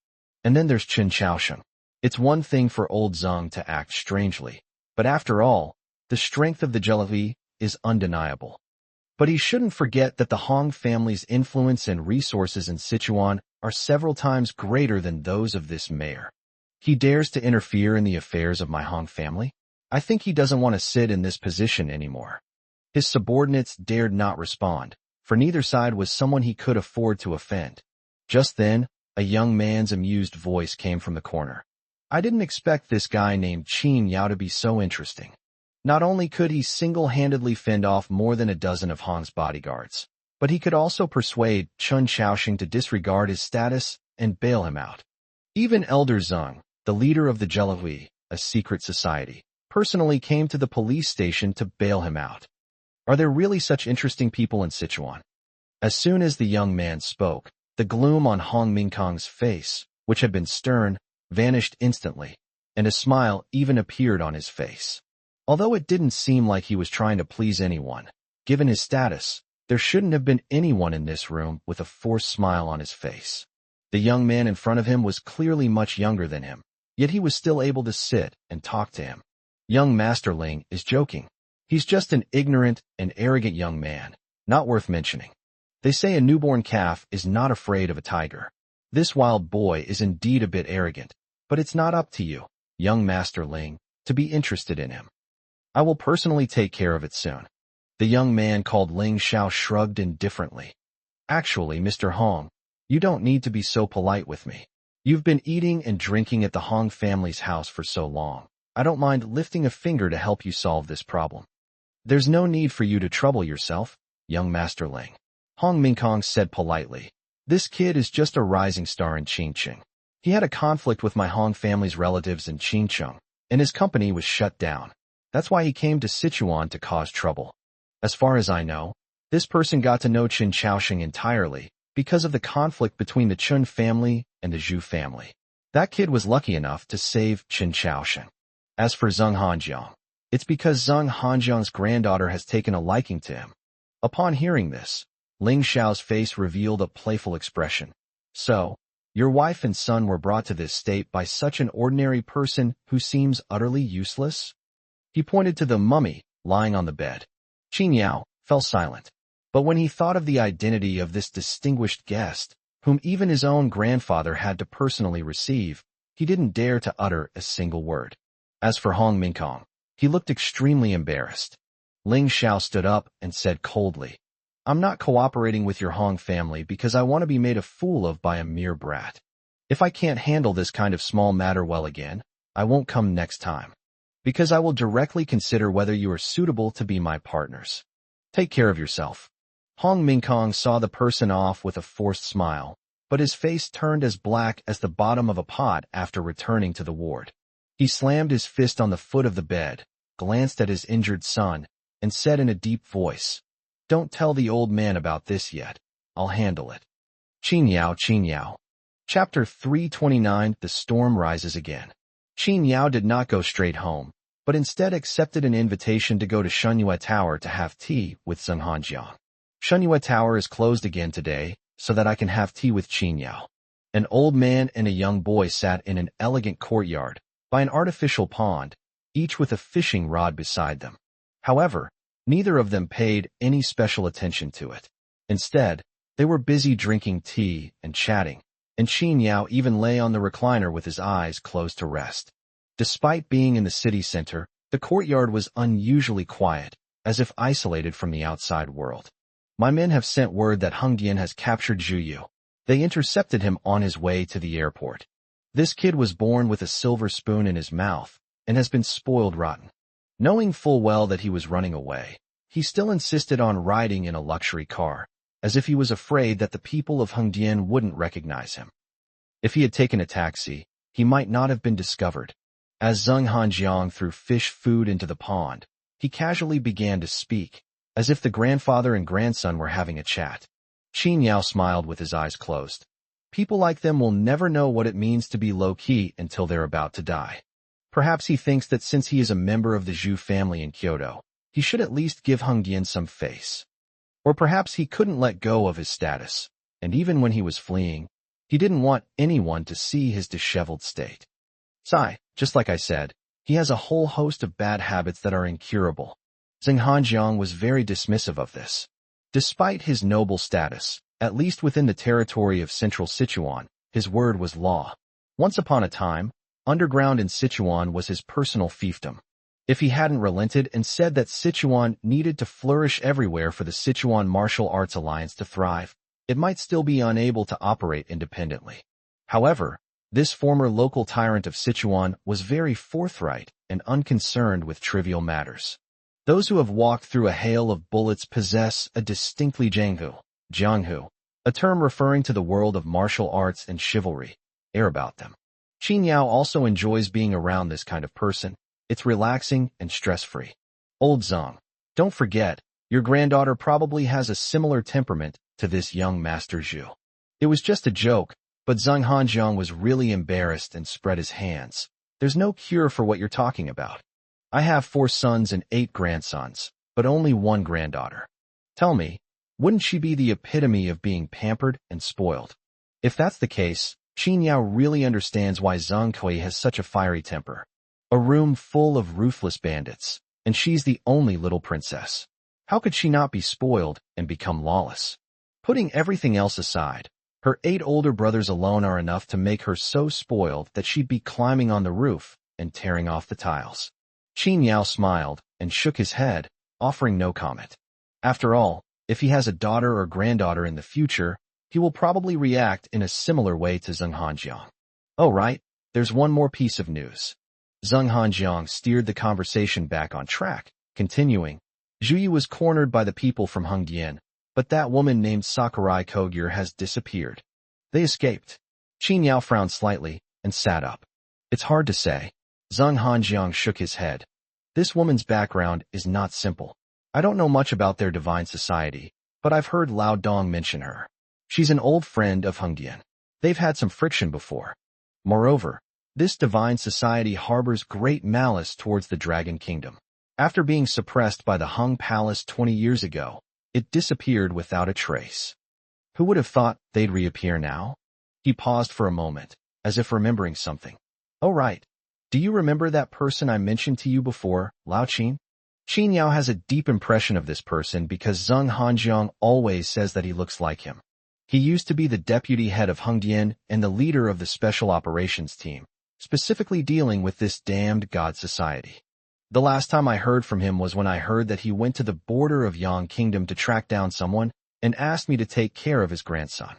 S1: And then there's Chen Chaosheng. It's one thing for old Zheng to act strangely, but after all, the strength of the Jelevi is undeniable. But he shouldn't forget that the Hong family's influence and resources in Sichuan are several times greater than those of this mayor. He dares to interfere in the affairs of my Hong family? I think he doesn't want to sit in this position anymore. His subordinates dared not respond, for neither side was someone he could afford to offend. Just then, a young man's amused voice came from the corner. I didn't expect this guy named Qin Yao to be so interesting. Not only could he single-handedly fend off more than a dozen of Hong's bodyguards, but he could also persuade Chen Chaosheng to disregard his status and bail him out. Even Elder Zheng, the leader of the Jelehui, a secret society, personally came to the police station to bail him out. Are there really such interesting people in Sichuan? As soon as the young man spoke, the gloom on Hong Mingkong's face, which had been stern, vanished instantly, and a smile even appeared on his face. Although it didn't seem like he was trying to please anyone, given his status, there shouldn't have been anyone in this room with a forced smile on his face. The young man in front of him was clearly much younger than him, yet he was still able to sit and talk to him. Young Master Ling is joking. He's just an ignorant and arrogant young man, not worth mentioning. They say a newborn calf is not afraid of a tiger. This wild boy is indeed a bit arrogant, but it's not up to you, young Master Ling, to be interested in him. I will personally take care of it soon. The young man called Ling Xiao shrugged indifferently. Actually, Mr. Hong, you don't need to be so polite with me. You've been eating and drinking at the Hong family's house for so long. I don't mind lifting a finger to help you solve this problem. There's no need for you to trouble yourself, young Master Ling. Hong Mingkong said politely. This kid is just a rising star in Qingcheng. He had a conflict with my Hong family's relatives in Qingcheng, and his company was shut down. That's why he came to Sichuan to cause trouble. As far as I know, this person got to know Chen Chaosheng entirely because of the conflict between the Chun family and the Zhu family. That kid was lucky enough to save Chen Chaosheng. As for Zheng Hanjiang, it's because Zheng Hanjiang's granddaughter has taken a liking to him. Upon hearing this, Ling Xiao's face revealed a playful expression. So, your wife and son were brought to this state by such an ordinary person who seems utterly useless? He pointed to the mummy lying on the bed. Qin Yao fell silent. But when he thought of the identity of this distinguished guest, whom even his own grandfather had to personally receive, he didn't dare to utter a single word. As for Hong Mingkong, he looked extremely embarrassed. Ling Xiao stood up and said coldly, I'm not cooperating with your Hong family because I want to be made a fool of by a mere brat. If I can't handle this kind of small matter well again, I won't come next time. Because I will directly consider whether you are suitable to be my partners. Take care of yourself. Hong Mingkong saw the person off with a forced smile, but his face turned as black as the bottom of a pot after returning to the ward. He slammed his fist on the foot of the bed, glanced at his injured son, and said in a deep voice, Don't tell the old man about this yet. I'll handle it. Qin Yao, Qin Yao. Chapter 329, The Storm Rises Again. Qin Yao did not go straight home, but instead accepted an invitation to go to Shenyue Tower to have tea with Zheng Hanjiang. Shenyue Tower is closed again today, so that I can have tea with Qin Yao. An old man and a young boy sat in an elegant courtyard, by an artificial pond, each with a fishing rod beside them. However, neither of them paid any special attention to it. Instead, they were busy drinking tea and chatting, and Qin Yao even lay on the recliner with his eyes closed to rest. Despite being in the city center, the courtyard was unusually quiet, as if isolated from the outside world. My men have sent word that Heng Dian has captured Zhu Yu. They intercepted him on his way to the airport. This kid was born with a silver spoon in his mouth and has been spoiled rotten. Knowing full well that he was running away, he still insisted on riding in a luxury car, as if he was afraid that the people of Heng Dian wouldn't recognize him. If he had taken a taxi, he might not have been discovered. As Zheng Hanjiang threw fish food into the pond, he casually began to speak, as if the grandfather and grandson were having a chat. Qin Yao smiled with his eyes closed. People like them will never know what it means to be low-key until they're about to die. Perhaps he thinks that since he is a member of the Zhu family in Kyoto, he should at least give Heng Dian some face. Or perhaps he couldn't let go of his status, and even when he was fleeing, he didn't want anyone to see his disheveled state. Just like I said, he has a whole host of bad habits that are incurable. Zheng Hanjiang was very dismissive of this. Despite his noble status, at least within the territory of Central Sichuan, his word was law. Once upon a time, underground in Sichuan was his personal fiefdom. If he hadn't relented and said that Sichuan needed to flourish everywhere for the Sichuan Martial Arts Alliance to thrive, it might still be unable to operate independently. However, this former local tyrant of Sichuan was very forthright and unconcerned with trivial matters. Those who have walked through a hail of bullets possess a distinctly Jianghu, a term referring to the world of martial arts and chivalry, air about them. Qin Yao also enjoys being around this kind of person. It's relaxing and stress-free. Old Zhang, don't forget, your granddaughter probably has a similar temperament to this young Master Zhu. It was just a joke, but Zheng Hanjiang was really embarrassed and spread his hands. There's no cure for what you're talking about. I have 4 sons and 8 grandsons, but only 1 granddaughter. Tell me, wouldn't she be the epitome of being pampered and spoiled? If that's the case, Qin Yao really understands why Zhang Kui has such a fiery temper. A room full of ruthless bandits, and she's the only little princess. How could she not be spoiled and become lawless? Putting everything else aside, her 8 older brothers alone are enough to make her so spoiled that she'd be climbing on the roof and tearing off the tiles. Qin Yao smiled and shook his head, offering no comment. After all, if he has a daughter or granddaughter in the future, he will probably react in a similar way to Zheng Hanjiang. Oh right, there's one more piece of news. Zheng Hanjiang steered the conversation back on track, continuing. Zhu Yi was cornered by the people from Heng Dian, but that woman named Sakurai Kogure has disappeared. They escaped. Qin Yao frowned slightly and sat up. It's hard to say. Zheng Hanjiang shook his head. This woman's background is not simple. I don't know much about their divine society, but I've heard Lao Dong mention her. She's an old friend of Heng Dian. They've had some friction before. Moreover, this divine society harbors great malice towards the Dragon Kingdom. After being suppressed by the Hung Palace 20 years ago, it disappeared without a trace. Who would have thought they'd reappear now? He paused for a moment, as if remembering something. Oh right. Do you remember that person I mentioned to you before, Lao Qin? Qin Yao has a deep impression of this person because Zheng Hanjiang always says that he looks like him. He used to be the deputy head of Heng Dian and the leader of the special operations team, specifically dealing with this damned god society. The last time I heard from him was when I heard that he went to the border of Yang Kingdom to track down someone and asked me to take care of his grandson.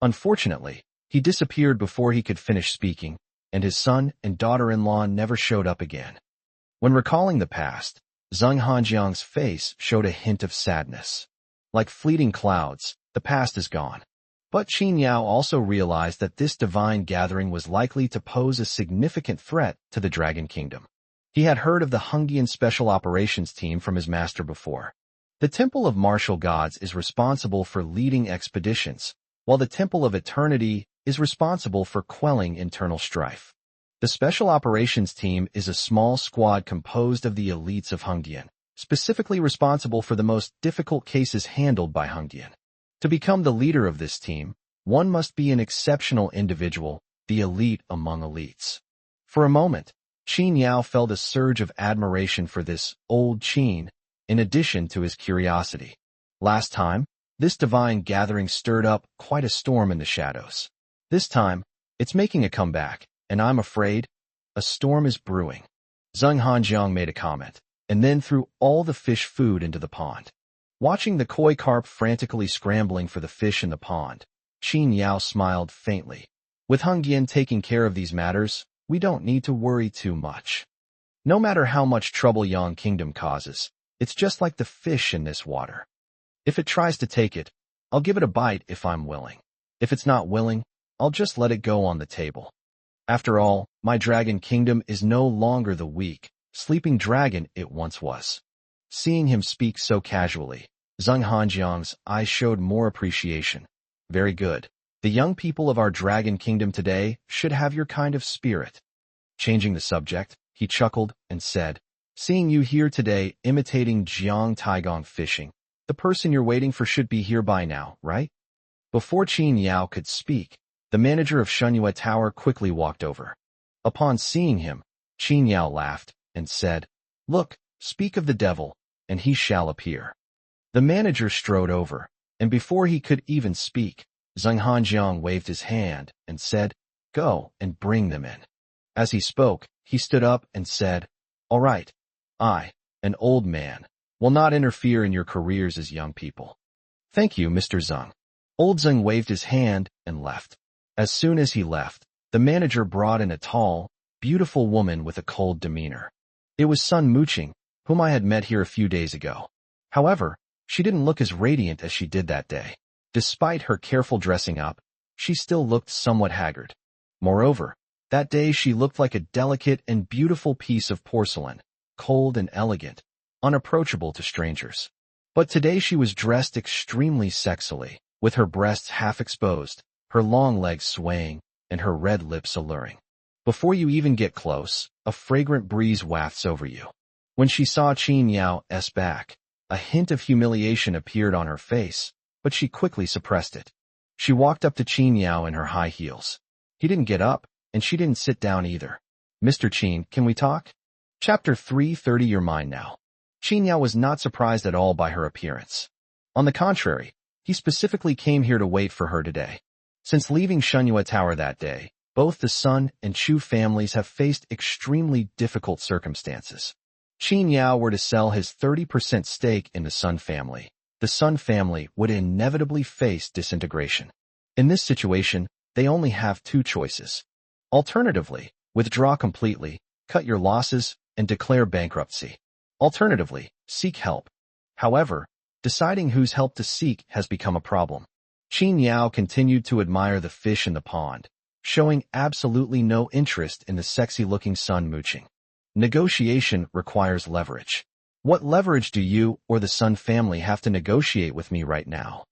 S1: Unfortunately, he disappeared before he could finish speaking, and his son and daughter-in-law never showed up again. When recalling the past, Zheng Hanjiang's face showed a hint of sadness. Like fleeting clouds, the past is gone. But Qin Yao also realized that this divine gathering was likely to pose a significant threat to the Dragon Kingdom. He had heard of the Heng Dian Special Operations Team from his master before. The Temple of Martial Gods is responsible for leading expeditions, while the Temple of Eternity is responsible for quelling internal strife. The Special Operations Team is a small squad composed of the elites of Heng Dian, specifically responsible for the most difficult cases handled by Heng Dian. To become the leader of this team, one must be an exceptional individual, the elite among elites. For a moment, Qin Yao felt a surge of admiration for this old Qin, in addition to his curiosity. Last time, this divine gathering stirred up quite a storm in the shadows. This time, it's making a comeback, and I'm afraid a storm is brewing. Zheng Hanjiang made a comment, and then threw all the fish food into the pond. Watching the koi carp frantically scrambling for the fish in the pond, Qin Yao smiled faintly. With Heng Dian taking care of these matters, we don't need to worry too much. No matter how much trouble Yang Kingdom causes, it's just like the fish in this water. If it tries to take it, I'll give it a bite if I'm willing. If it's not willing, I'll just let it go on the table. After all, my dragon kingdom is no longer the weak, sleeping dragon it once was. Seeing him speak so casually, Zheng Hanjiang's eyes showed more appreciation. Very good. The young people of our dragon kingdom today should have your kind of spirit. Changing the subject, he chuckled and said, seeing you here today imitating Jiang Taigong fishing, the person you're waiting for should be here by now, right? Before Qin Yao could speak, the manager of Shunyue Tower quickly walked over. Upon seeing him, Qin Yao laughed and said, look, speak of the devil, and he shall appear. The manager strode over, and before he could even speak, Zheng Hanjiang waved his hand and said, go and bring them in. As he spoke, he stood up and said, all right, I, an old man, will not interfere in your careers as young people. Thank you, Mr. Zheng. Old Zheng waved his hand and left. As soon as he left, the manager brought in a tall, beautiful woman with a cold demeanor. It was Sun Muqing, whom I had met here a few days ago. However, she didn't look as radiant as she did that day. Despite her careful dressing up, she still looked somewhat haggard. Moreover, that day she looked like a delicate and beautiful piece of porcelain, cold and elegant, unapproachable to strangers. But today she was dressed extremely sexily, with her breasts half exposed, her long legs swaying, and her red lips alluring. Before you even get close, a fragrant breeze wafts over you. When she saw Qin Yao's back, a hint of humiliation appeared on her face, but she quickly suppressed it. She walked up to Qin Yao in her high heels. He didn't get up, and she didn't sit down either. Mr. Qin, can we talk? Chapter 330. Your mind now. Qin Yao was not surprised at all by her appearance. On the contrary, he specifically came here to wait for her today. Since leaving Shunyue Tower that day, both the Sun and Chu families have faced extremely difficult circumstances. Qin Yao were to sell his 30% stake in the Sun family. The Sun family would inevitably face disintegration. In this situation, they only have two choices. Alternatively, withdraw completely, cut your losses, and declare bankruptcy. Alternatively, seek help. However, deciding whose help to seek has become a problem. Qin Yao continued to admire the fish in the pond, showing absolutely no interest in the sexy-looking Sun Muqing. Negotiation requires leverage. What leverage do you or the Sun family have to negotiate with me right now?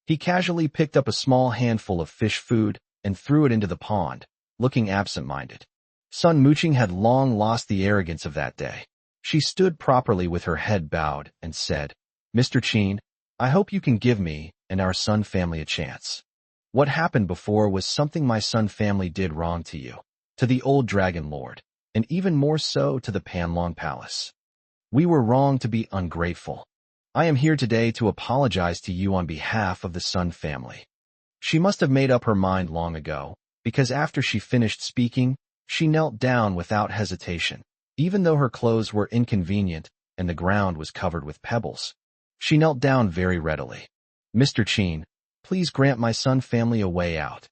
S1: He casually picked up a small handful of fish food and threw it into the pond, looking absent-minded. Sun Muqing had long lost the arrogance of that day. She stood properly with her head bowed and said, Mr. Qin, I hope you can give me and our Sun family a chance. What happened before was something my Sun family did wrong to you, to the old Dragon Lord, and even more so to the Panlong Palace. We were wrong to be ungrateful. I am here today to apologize to you on behalf of the Sun family. She must have made up her mind long ago, because after she finished speaking, she knelt down without hesitation, even though her clothes were inconvenient and the ground was covered with pebbles. She knelt down very readily. Mr. Qin, please grant my Sun family a way out.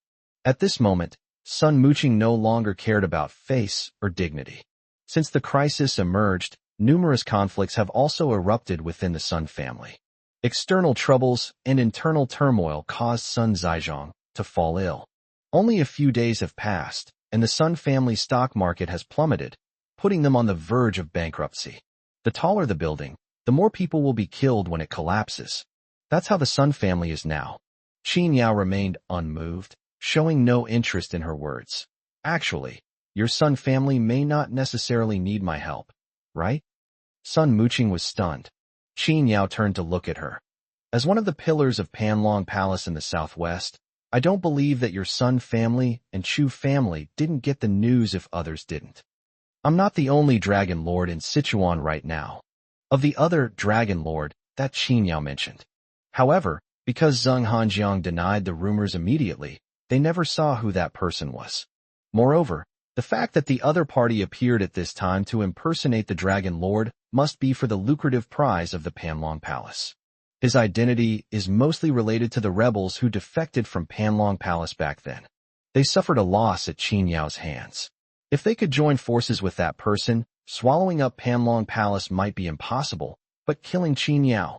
S1: At this moment, Sun Muqing no longer cared about face or dignity. Since the crisis emerged, numerous conflicts have also erupted within the Sun family. External troubles and internal turmoil caused Sun Zhaizhong to fall ill. Only a few days have passed, and the Sun family stock market has plummeted, putting them on the verge of bankruptcy. The taller the building, the more people will be killed when it collapses. That's how the Sun family is now. Qin Yao remained unmoved, showing no interest in her words. Actually, your Sun family may not necessarily need my help, right? Sun Muqing was stunned. Qin Yao turned to look at her. As one of the pillars of Panlong Palace in the southwest, I don't believe that your Sun family and Chu family didn't get the news if others didn't. I'm not the only Dragon Lord in Sichuan right now. Of the other Dragon Lord that Qin Yao mentioned. However, because Zheng Hanjiang denied the rumors immediately, they never saw who that person was. Moreover, the fact that the other party appeared at this time to impersonate the Dragon Lord must be for the lucrative prize of the Panlong Palace. His identity is mostly related to the rebels who defected from Panlong Palace back then. They suffered a loss at Qin Yao's hands. If they could join forces with that person, swallowing up Panlong Palace might be impossible, but killing Qin Yao,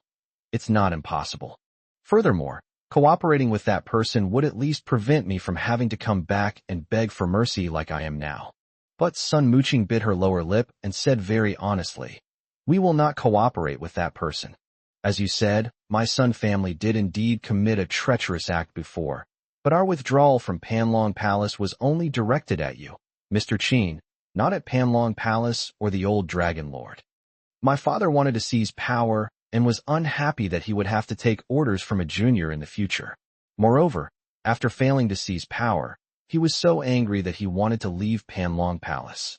S1: it's not impossible. Furthermore, Cooperating with that person would at least prevent me from having to come back and beg for mercy like I am now. But Sun Muqing bit her lower lip and said very honestly, "We will not cooperate with that person. As you said, my Sun family did indeed commit a treacherous act before, but our withdrawal from Panlong Palace was only directed at you, Mr. Qin, not at Panlong Palace or the old Dragon Lord. My father wanted to seize power and was unhappy that he would have to take orders from a junior in the future. Moreover, after failing to seize power, he was so angry that he wanted to leave Panlong Palace.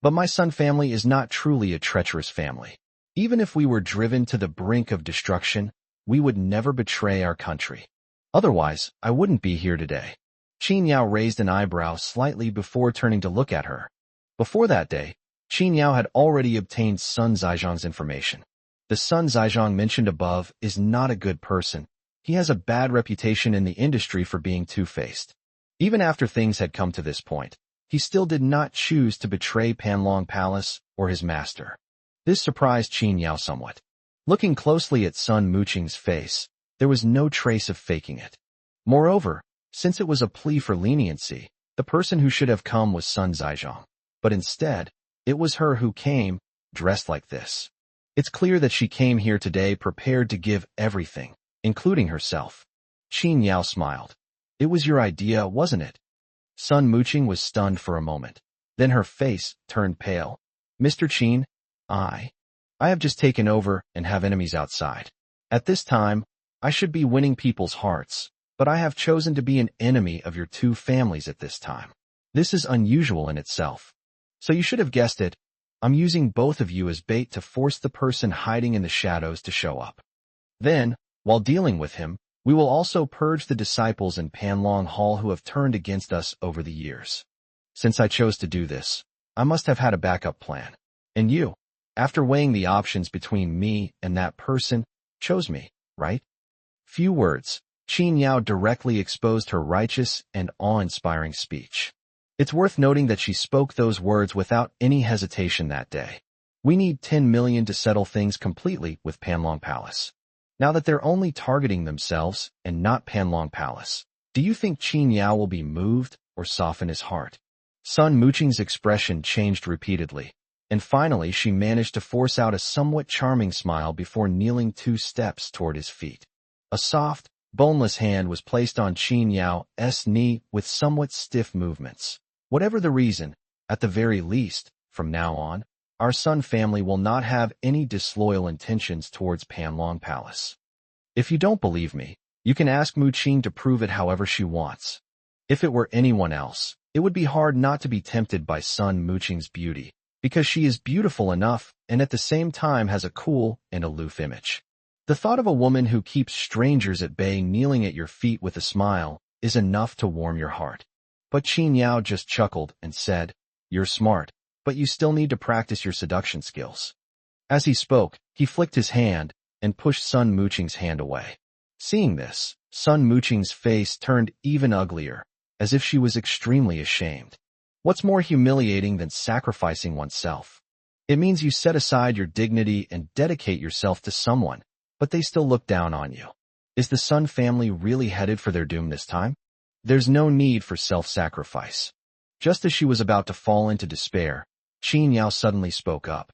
S1: But my Sun family is not truly a treacherous family. Even if we were driven to the brink of destruction, we would never betray our country. Otherwise, I wouldn't be here today." Qin Yao raised an eyebrow slightly before turning to look at her. Before that day, Qin Yao had already obtained Sun Zhaizhong's information. The Sun Zhaizhong mentioned above is not a good person. He has a bad reputation in the industry for being two-faced. Even after things had come to this point, he still did not choose to betray Panlong Palace or his master. This surprised Qin Yao somewhat. Looking closely at Sun Muqing's face, there was no trace of faking it. Moreover, since it was a plea for leniency, the person who should have come was Sun Zhaizhong. But instead, it was her who came, dressed like this. It's clear that she came here today prepared to give everything, including herself. Qin Yao smiled. "It was your idea, wasn't it?" Sun Muqing was stunned for a moment. Then her face turned pale. "Mr. Qin, I have just taken over and have enemies outside. At this time, I should be winning people's hearts, but I have chosen to be an enemy of your two families at this time. This is unusual in itself. So you should have guessed it. I'm using both of you as bait to force the person hiding in the shadows to show up. Then, while dealing with him, we will also purge the disciples in Panlong Hall who have turned against us over the years. Since I chose to do this, I must have had a backup plan. And you, after weighing the options between me and that person, chose me, right?" Few words, Qin Yao directly exposed her righteous and awe-inspiring speech. It's worth noting that she spoke those words without any hesitation that day. "We need 10 million to settle things completely with Panlong Palace. Now that they're only targeting themselves and not Panlong Palace, do you think Qin Yao will be moved or soften his heart?" Sun Muqing's expression changed repeatedly, and finally she managed to force out a somewhat charming smile before kneeling 2 steps toward his feet. A soft, boneless hand was placed on Qin Yao's knee with somewhat stiff movements. "Whatever the reason, at the very least, from now on, our Sun family will not have any disloyal intentions towards Panlong Palace. If you don't believe me, you can ask Muqing to prove it however she wants. If it were anyone else, it would be hard not to be tempted by Sun Muqing's beauty, because she is beautiful enough and at the same time has a cool and aloof image. The thought of a woman who keeps strangers at bay kneeling at your feet with a smile is enough to warm your heart." But Qin Yao just chuckled and said, "You're smart, but you still need to practice your seduction skills." As he spoke, he flicked his hand and pushed Sun Muqing's hand away. Seeing this, Sun Muqing's face turned even uglier, as if she was extremely ashamed. What's more humiliating than sacrificing oneself? It means you set aside your dignity and dedicate yourself to someone, but they still look down on you. Is the Sun family really headed for their doom this time? There's no need for self-sacrifice. Just as she was about to fall into despair, Qin Yao suddenly spoke up.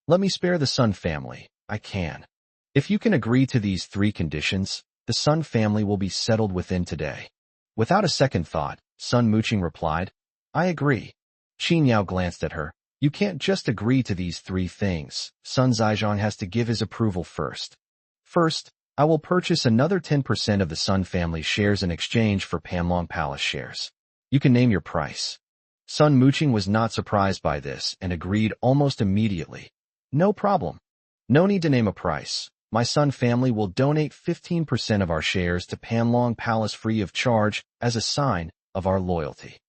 S1: "Let me spare the Sun family. I can. If you can agree to these 3 conditions, the Sun family will be settled within today." Without a second thought, Sun Muqing replied, "I agree." Qin Yao glanced at her. "You can't just agree to these 3 things. Sun Zhaizhong has to give his approval first. First, I will purchase another 10% of the Sun family shares in exchange for Panlong Palace shares. You can name your price." Sun Muqing was not surprised by this and agreed almost immediately. "No problem. No need to name a price. My Sun family will donate 15% of our shares to Panlong Palace free of charge as a sign of our loyalty.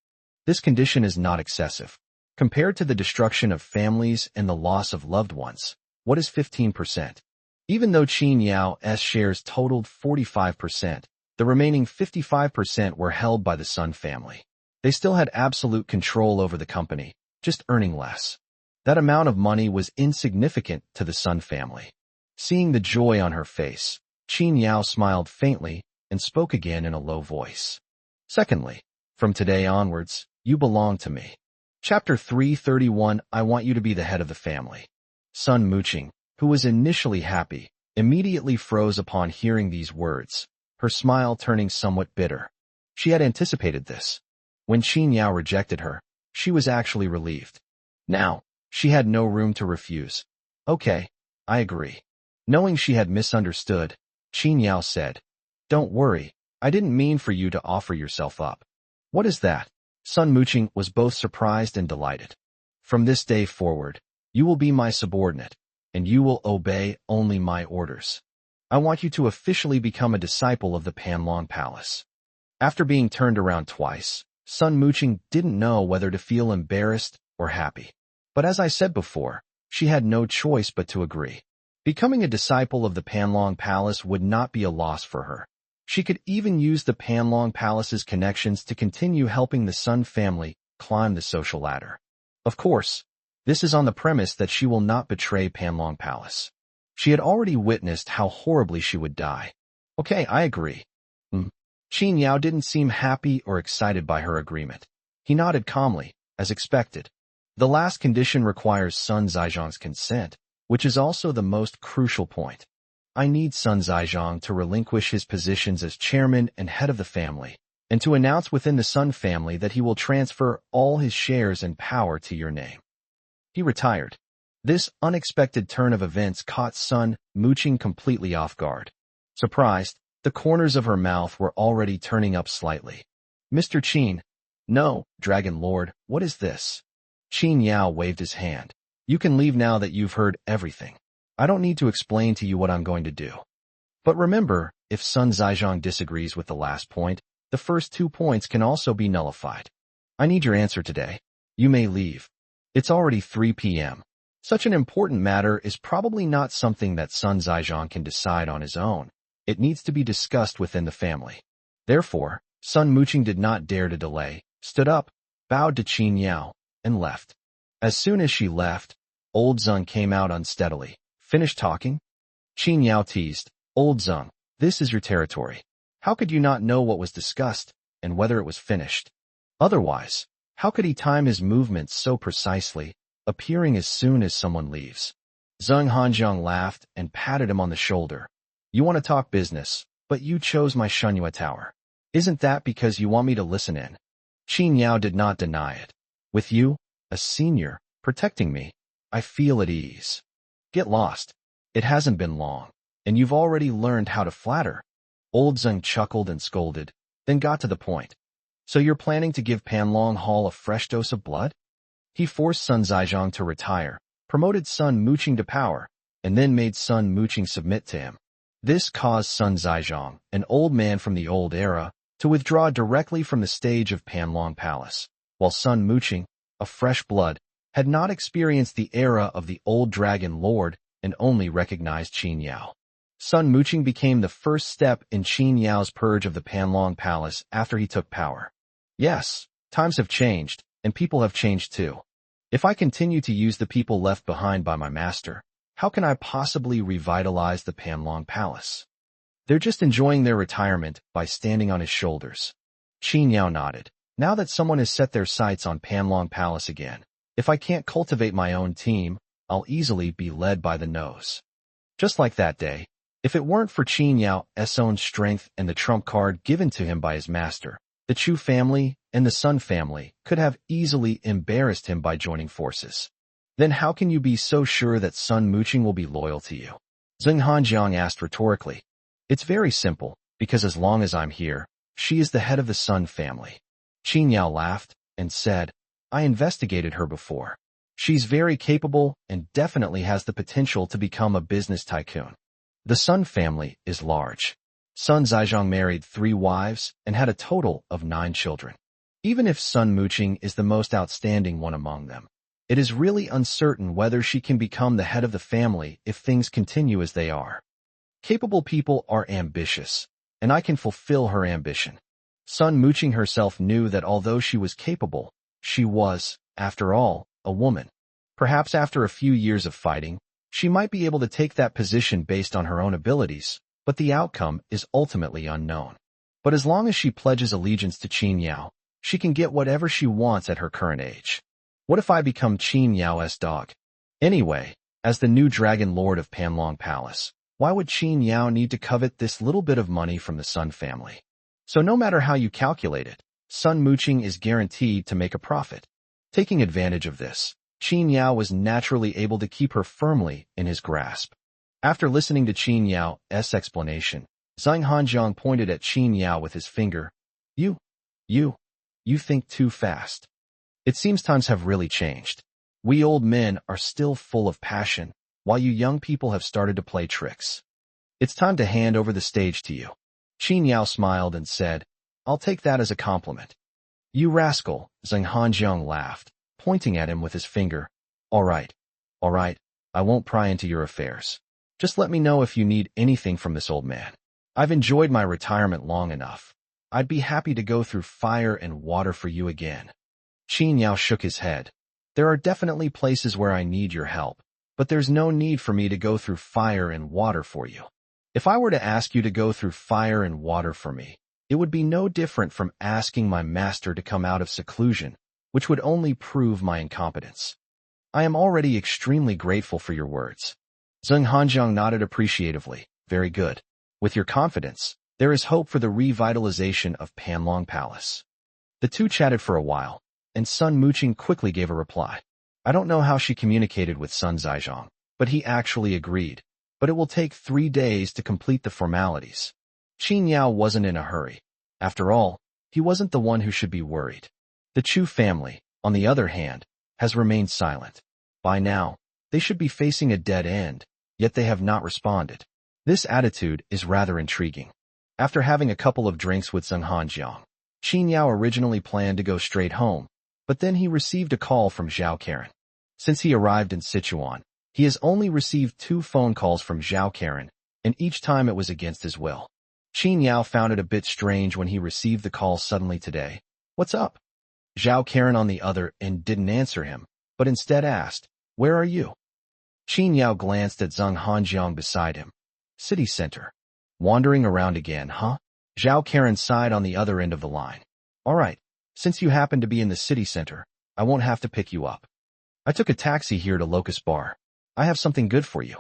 S1: This condition is not excessive. Compared to the destruction of families and the loss of loved ones, what is 15%? Even though Qin Yao's shares totaled 45%, the remaining 55% were held by the Sun family. They still had absolute control over the company, just earning less. That amount of money was insignificant to the Sun family. Seeing the joy on her face, Qin Yao smiled faintly and spoke again in a low voice. Secondly, from today onwards, you belong to me. Chapter 331, I want you to be the head of the family. Sun Muqing, who was initially happy, immediately froze upon hearing these words, her smile turning somewhat bitter. She had anticipated this. When Qin Yao rejected her, she was actually relieved. Now, she had no room to refuse. Okay, I agree. Knowing she had misunderstood, Qin Yao said, Don't worry, I didn't mean for you to offer yourself up. What is that? Sun Muqing was both surprised and delighted. From this day forward, you will be my subordinate, and you will obey only my orders. I want you to officially become a disciple of the Panlong Palace. After being turned around twice, Sun Muqing didn't know whether to feel embarrassed or happy. But as I said before, she had no choice but to agree. Becoming a disciple of the Panlong Palace would not be a loss for her. She could even use the Panlong Palace's connections to continue helping the Sun family climb the social ladder. Of course, this is on the premise that she will not betray Panlong Palace. She had already witnessed how horribly she would die. Okay, I agree. Qin Yao didn't seem happy or excited by her agreement. He nodded calmly, as expected. The last condition requires Sun Zhaizhong's consent, which is also the most crucial point. I need Sun Zhaizhong to relinquish his positions as chairman and head of the family, and to announce within the Sun family that he will transfer all his shares and power to your name. He retired. This unexpected turn of events caught Sun Muqing completely off guard. Surprised, the corners of her mouth were already turning up slightly. Mr. Qin. No, Dragon Lord, what is this? Qin Yao waved his hand. You can leave now that you've heard everything. I don't need to explain to you what I'm going to do. But remember, if Sun Zhaizhong disagrees with the last point, the first 2 points can also be nullified. I need your answer today. You may leave. It's already 3 p.m. Such an important matter is probably not something that Sun Zhaizhong can decide on his own. It needs to be discussed within the family. Therefore, Sun Muqing did not dare to delay, stood up, bowed to Qin Yao, and left. As soon as she left, Old Zeng came out unsteadily. Finished talking? Qin Yao teased, Old Zeng, this is your territory. How could you not know what was discussed, and whether it was finished? Otherwise, how could he time his movements so precisely, appearing as soon as someone leaves? Zeng Hanjiang laughed and patted him on the shoulder. You want to talk business, but you chose my Shunyue Tower. Isn't that because you want me to listen in? Qin Yao did not deny it. With you, a senior, protecting me, I feel at ease. Get lost. It hasn't been long, and you've already learned how to flatter. Old Zeng chuckled and scolded, then got to the point. So you're planning to give Panlong Hall a fresh dose of blood? He forced Sun Zhaizhong to retire, promoted Sun Muqing to power, and then made Sun Muqing submit to him. This caused Sun Zhaizhong, an old man from the old era, to withdraw directly from the stage of Panlong Palace, while Sun Muqing, a fresh blood, had not experienced the era of the old Dragon Lord and only recognized Qin Yao. Sun Muqing became the first step in Qin Yao's purge of the Panlong Palace after he took power. Yes, times have changed, and people have changed too. If I continue to use the people left behind by my master, how can I possibly revitalize the Panlong Palace? They're just enjoying their retirement by standing on his shoulders. Qin Yao nodded. Now that someone has set their sights on Panlong Palace again, if I can't cultivate my own team, I'll easily be led by the nose. Just like that day, if it weren't for Qin Yao's own strength and the trump card given to him by his master, the Chu family and the Sun family could have easily embarrassed him by joining forces. Then how can you be so sure that Sun Muqing will be loyal to you? Zeng Hanjiang asked rhetorically. It's very simple, because as long as I'm here, she is the head of the Sun family. Qin Yao laughed and said, I investigated her before. She's very capable and definitely has the potential to become a business tycoon. The Sun family is large. Sun Zhaizhong married 3 wives and had a total of 9 children. Even if Sun Muqing is the most outstanding one among them, it is really uncertain whether she can become the head of the family if things continue as they are. Capable people are ambitious, and I can fulfill her ambition. Sun Muqing herself knew that although she was capable, she was, after all, a woman. Perhaps after a few years of fighting, she might be able to take that position based on her own abilities, but the outcome is ultimately unknown. But as long as she pledges allegiance to Qin Yao, she can get whatever she wants at her current age. What if I become Qin Yao's dog? Anyway, as the new Dragon Lord of Panlong Palace, why would Qin Yao need to covet this little bit of money from the Sun family? So no matter how you calculate it, Sun Mooching is guaranteed to make a profit. Taking advantage of this, Qin Yao was naturally able to keep her firmly in his grasp. After listening to Qin Yao's explanation, Zhang Hanjiang pointed at Qin Yao with his finger. You think too fast. It seems times have really changed. We old men are still full of passion, while you young people have started to play tricks. It's time to hand over the stage to you. Qin Yao smiled and said, I'll take that as a compliment. You rascal, Zhang Hanjiang laughed, pointing at him with his finger. All right, I won't pry into your affairs. Just let me know if you need anything from this old man. I've enjoyed my retirement long enough. I'd be happy to go through fire and water for you again. Qin Yao shook his head. There are definitely places where I need your help, but there's no need for me to go through fire and water for you. If I were to ask you to go through fire and water for me, it would be no different from asking my master to come out of seclusion, which would only prove my incompetence. I am already extremely grateful for your words. Zhang Hanjiang nodded appreciatively. Very good. With your confidence, there is hope for the revitalization of Panlong Palace. The two chatted for a while, and Sun Mooching quickly gave a reply. I don't know how she communicated with Sun Zhaizhong, but he actually agreed. But it will take 3 days to complete the formalities. Qin Yao wasn't in a hurry. After all, he wasn't the one who should be worried. The Chu family, on the other hand, has remained silent. By now, they should be facing a dead end, yet they have not responded. This attitude is rather intriguing. After having a couple of drinks with Zhang Hanjiang, Qin Yao originally planned to go straight home, but then he received a call from Zhao Karen. Since he arrived in Sichuan, he has only received 2 phone calls from Zhao Karen, and each time it was against his will. Qin Yao found it a bit strange when he received the call suddenly today. What's up? Zhao Karen on the other end didn't answer him, but instead asked, Where are you? Qin Yao glanced at Zhang Hanjiang beside him. City center. Wandering around again, huh? Zhao Karen sighed on the other end of the line. All right, since you happen to be in the city center, I won't have to pick you up. I took a taxi here to Locust Bar. I have something good for you.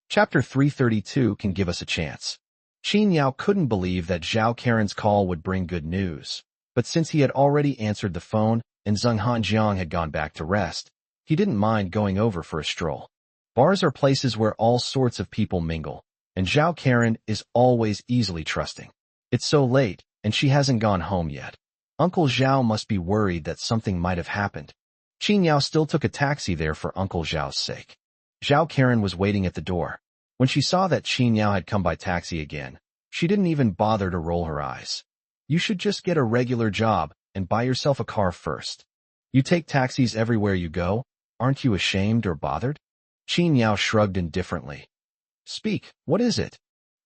S1: Chapter 332 can give us a chance. Qin Yao couldn't believe that Zhao Karen's call would bring good news, but since he had already answered the phone and Zhang Hanjiang had gone back to rest, he didn't mind going over for a stroll. Bars are places where all sorts of people mingle, and Zhao Karen is always easily trusting. It's so late, and she hasn't gone home yet. Uncle Zhao must be worried that something might have happened. Qin Yao still took a taxi there for Uncle Zhao's sake. Zhao Karen was waiting at the door. When she saw that Qin Yao had come by taxi again, she didn't even bother to roll her eyes. You should just get a regular job and buy yourself a car first. You take taxis everywhere you go, aren't you ashamed or bothered? Qin Yao shrugged indifferently. Speak, what is it?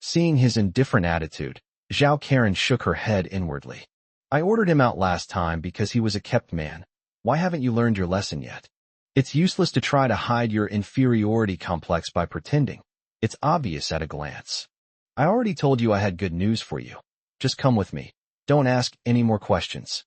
S1: Seeing his indifferent attitude, Zhao Karen shook her head inwardly. I ordered him out last time because he was a kept man. Why haven't you learned your lesson yet? It's useless to try to hide your inferiority complex by pretending. It's obvious at a glance. I already told you I had good news for you. Just come with me. Don't ask any more questions.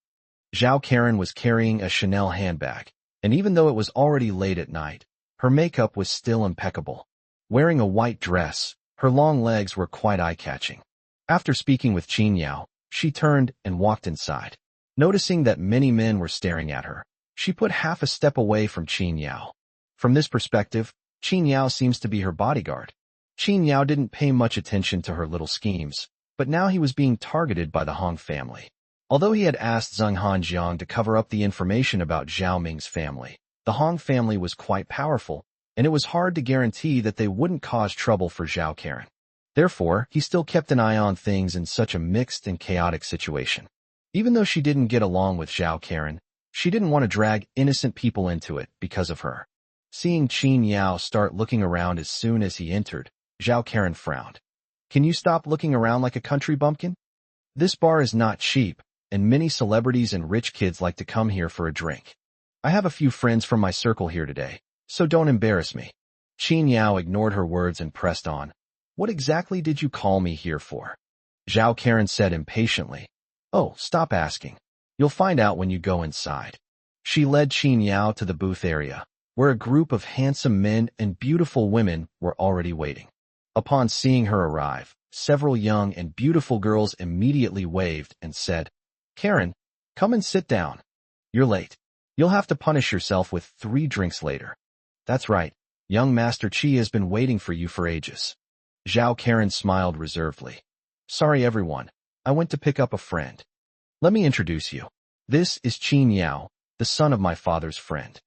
S1: Zhao Karen was carrying a Chanel handbag, and even though it was already late at night, her makeup was still impeccable. Wearing a white dress, her long legs were quite eye-catching. After speaking with Qin Yao, she turned and walked inside. Noticing that many men were staring at her, she put half a step away from Qin Yao. From this perspective, Qin Yao seems to be her bodyguard. Qin Yao didn't pay much attention to her little schemes, but now he was being targeted by the Hong family. Although he had asked Zhang Hanjiang to cover up the information about Zhao Ming's family, the Hong family was quite powerful, and it was hard to guarantee that they wouldn't cause trouble for Zhao Karen. Therefore, he still kept an eye on things in such a mixed and chaotic situation. Even though she didn't get along with Zhao Karen, she didn't want to drag innocent people into it because of her. Seeing Qin Yao start looking around as soon as he entered, Zhao Karen frowned. Can you stop looking around like a country bumpkin? This bar is not cheap, and many celebrities and rich kids like to come here for a drink. I have a few friends from my circle here today, so don't embarrass me. Qin Yao ignored her words and pressed on. What exactly did you call me here for? Zhao Karen said impatiently. Oh, stop asking. You'll find out when you go inside. She led Qin Yao to the booth area, where a group of handsome men and beautiful women were already waiting. Upon seeing her arrive, several young and beautiful girls immediately waved and said, Karen, come and sit down. You're late. You'll have to punish yourself with 3 drinks later. That's right. Young Master Qi has been waiting for you for ages. Zhao Karen smiled reservedly. Sorry everyone. I went to pick up a friend. Let me introduce you. This is Qin Yao, the son of my father's friend.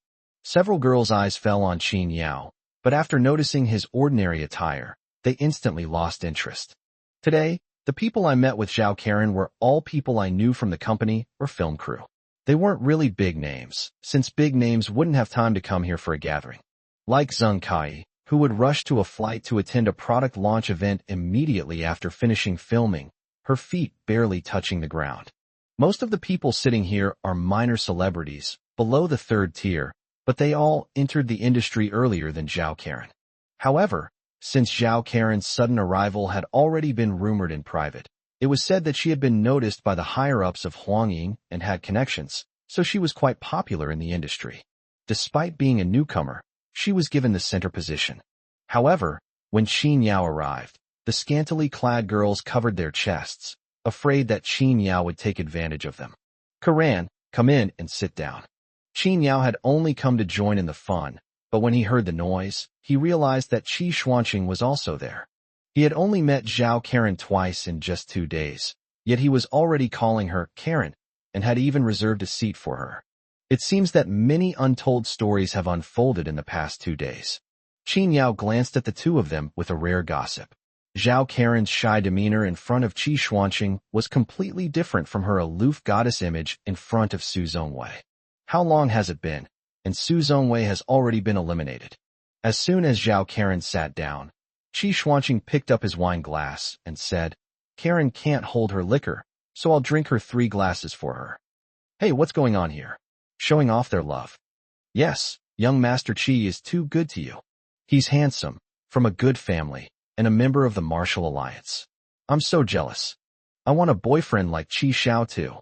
S1: Several girls' eyes fell on Qin Yao, but after noticing his ordinary attire, they instantly lost interest. Today, the people I met with Zhao Karen were all people I knew from the company or film crew. They weren't really big names, since big names wouldn't have time to come here for a gathering. Like Zeng Kai, who would rush to a flight to attend a product launch event immediately after finishing filming, her feet barely touching the ground. Most of the people sitting here are minor celebrities, below the 3rd tier, but they all entered the industry earlier than Zhao Karen. However, since Zhao Karen's sudden arrival had already been rumored in private, it was said that she had been noticed by the higher-ups of Huangying and had connections, so she was quite popular in the industry. Despite being a newcomer, she was given the center position. However, when Qin Yao arrived, the scantily clad girls covered their chests, afraid that Qin Yao would take advantage of them. Karan, come in and sit down. Qin Yao had only come to join in the fun, but when he heard the noise, he realized that Qi Xuanqing was also there. He had only met Zhao Karen twice in just 2 days, yet he was already calling her Karen, and had even reserved a seat for her. It seems that many untold stories have unfolded in the past 2 days. Qin Yao glanced at the two of them with a rare gossip. Zhao Karen's shy demeanor in front of Qi Xuanqing was completely different from her aloof goddess image in front of Su Zongwei. How long has it been? And Su Zongwei has already been eliminated. As soon as Zhao Karen sat down, Qi Xuanqing picked up his wine glass and said, Karen can't hold her liquor, so I'll drink her 3 glasses for her. Hey, what's going on here? Showing off their love. Yes, young Master Qi is too good to you. He's handsome, from a good family, and a member of the Martial Alliance. I'm so jealous. I want a boyfriend like Qi Xiao too.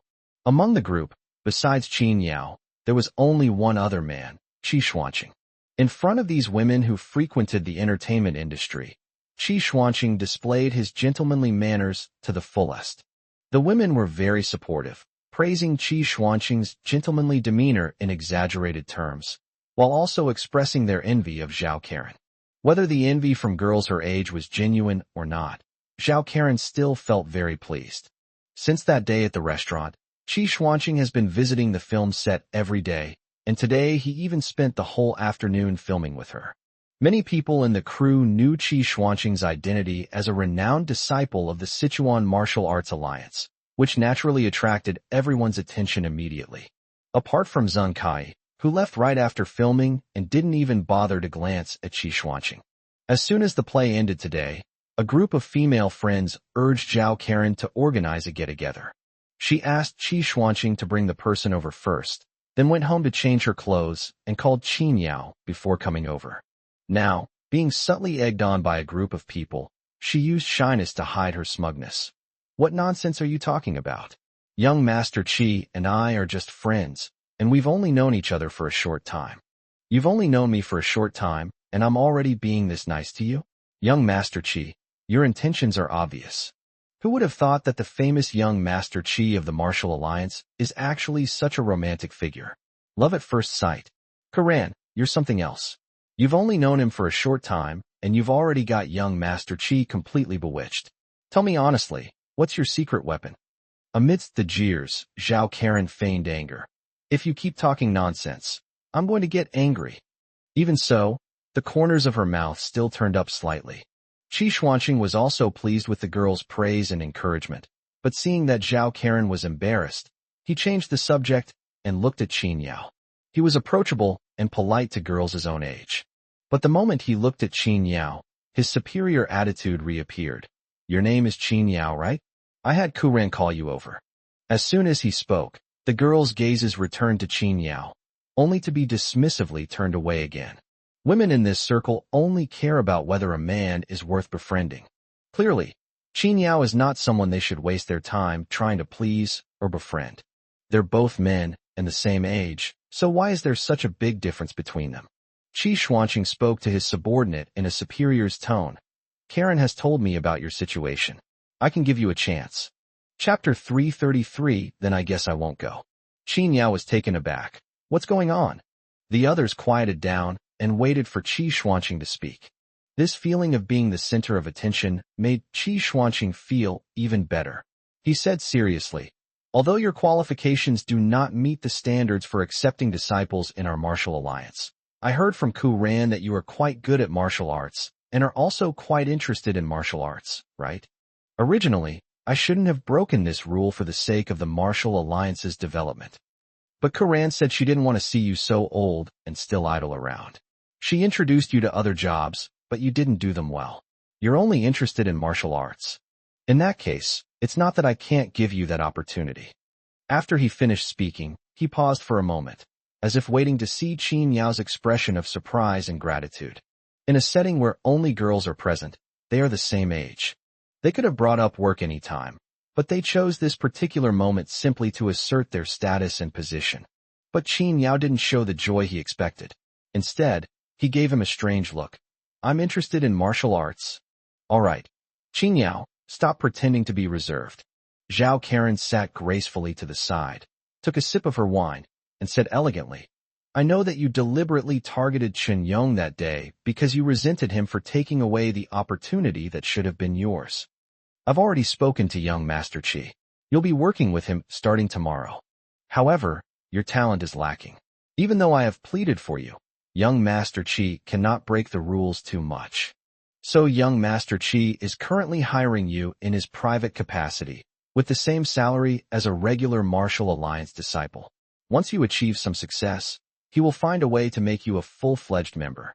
S1: Among the group, besides Qin Yao, there was only one other man, Qi Xuanqing. In front of these women who frequented the entertainment industry, Qi Xuanqing displayed his gentlemanly manners to the fullest. The women were very supportive, praising Qi Xuanqing's gentlemanly demeanor in exaggerated terms, while also expressing their envy of Zhao Karen. Whether the envy from girls her age was genuine or not, Zhao Karen still felt very pleased. Since that day at the restaurant, Qi Xuanqing has been visiting the film set every day, and today he even spent the whole afternoon filming with her. Many people in the crew knew Qi Xuanqing's identity as a renowned disciple of the Sichuan Martial Arts Alliance, which naturally attracted everyone's attention immediately. Apart from Zeng Kai, who left right after filming and didn't even bother to glance at Qi Xuanqing. As soon as the play ended today, a group of female friends urged Zhao Karen to organize a get-together. She asked Qi Xuanqing to bring the person over first, then went home to change her clothes and called Qin Yao before coming over. Now, being subtly egged on by a group of people, she used shyness to hide her smugness. What nonsense are you talking about? Young Master Qi and I are just friends, and we've only known each other for a short time. You've only known me for a short time, and I'm already being this nice to you? Young Master Qi, your intentions are obvious. Who would have thought that the famous young Master Qi of the Martial Alliance is actually such a romantic figure? Love at first sight. Karan, you're something else. You've only known him for a short time, and you've already got young Master Qi completely bewitched. Tell me honestly, what's your secret weapon? Amidst the jeers, Zhao Karen feigned anger. If you keep talking nonsense, I'm going to get angry. Even so, the corners of her mouth still turned up slightly. Qi Xuanqing was also pleased with the girl's praise and encouragement, but seeing that Zhao Karen was embarrassed, he changed the subject and looked at Qin Yao. He was approachable and polite to girls his own age. But the moment he looked at Qin Yao, his superior attitude reappeared. Your name is Qin Yao, right? I had Kuren call you over. As soon as he spoke, the girls' gazes returned to Qin Yao, only to be dismissively turned away again. Women in this circle only care about whether a man is worth befriending. Clearly, Qin Yao is not someone they should waste their time trying to please or befriend. They're both men and the same age, so why is there such a big difference between them? Qi Xuanqing spoke to his subordinate in a superior's tone. Karen has told me about your situation. I can give you a chance. Chapter 333, then I guess I won't go. Qin Yao was taken aback. What's going on? The others quieted down and waited for Qi Xuanqing to speak. This feeling of being the center of attention made Qi Xuanqing feel even better. He said seriously, although your qualifications do not meet the standards for accepting disciples in our martial alliance, I heard from Ku Ran that you are quite good at martial arts and are also quite interested in martial arts, right? Originally, I shouldn't have broken this rule for the sake of the martial alliance's development. But Ku Ran said she didn't want to see you so old and still idle around. She introduced you to other jobs, but you didn't do them well. You're only interested in martial arts. In that case, it's not that I can't give you that opportunity. After he finished speaking, he paused for a moment, as if waiting to see Qin Yao's expression of surprise and gratitude. In a setting where only girls are present, they are the same age. They could have brought up work any time, but they chose this particular moment simply to assert their status and position. But Qin Yao didn't show the joy he expected. Instead, he gave him a strange look. I'm interested in martial arts. All right. Qin Yao, stop pretending to be reserved. Zhao Karen sat gracefully to the side, took a sip of her wine, and said elegantly, I know that you deliberately targeted Chen Yong that day because you resented him for taking away the opportunity that should have been yours. I've already spoken to young Master Qi. You'll be working with him starting tomorrow. However, your talent is lacking. Even though I have pleaded for you, young Master Qi cannot break the rules too much. So young Master Qi is currently hiring you in his private capacity, with the same salary as a regular Martial Alliance disciple. Once you achieve some success, he will find a way to make you a full-fledged member.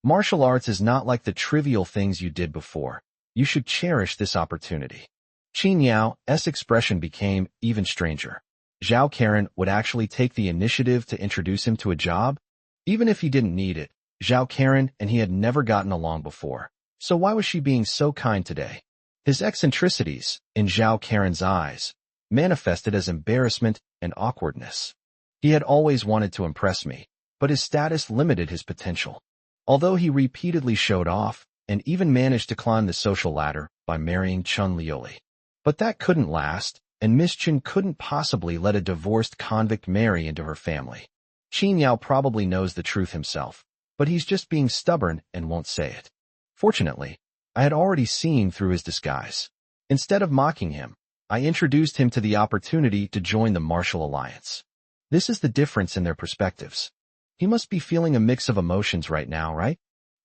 S1: Martial arts is not like the trivial things you did before. You should cherish this opportunity. Qin Yao's expression became even stranger. Zhao Karen would actually take the initiative to introduce him to a job? Even if he didn't need it, Zhao Karen and he had never gotten along before. So why was she being so kind today? His eccentricities, in Zhao Karen's eyes, manifested as embarrassment and awkwardness. He had always wanted to impress me, but his status limited his potential. Although he repeatedly showed off, and even managed to climb the social ladder by marrying Chun Lioli. But that couldn't last, and Miss Chen couldn't possibly let a divorced convict marry into her family. Qin Yao probably knows the truth himself, but he's just being stubborn and won't say it. Fortunately, I had already seen through his disguise. Instead of mocking him, I introduced him to the opportunity to join the Martial Alliance. This is the difference in their perspectives. He must be feeling a mix of emotions right now, right?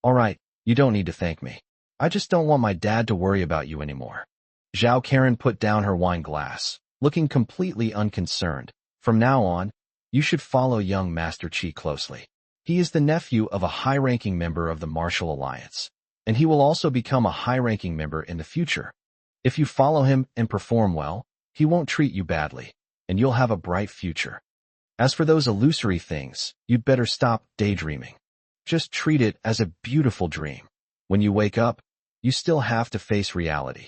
S1: All right. You don't need to thank me. I just don't want my dad to worry about you anymore. Zhao Karen put down her wine glass, looking completely unconcerned. From now on, you should follow young Master Qi closely. He is the nephew of a high-ranking member of the Martial Alliance, and he will also become a high-ranking member in the future. If you follow him and perform well, he won't treat you badly, and you'll have a bright future. As for those illusory things, you'd better stop daydreaming. Just treat it as a beautiful dream. When you wake up, you still have to face reality.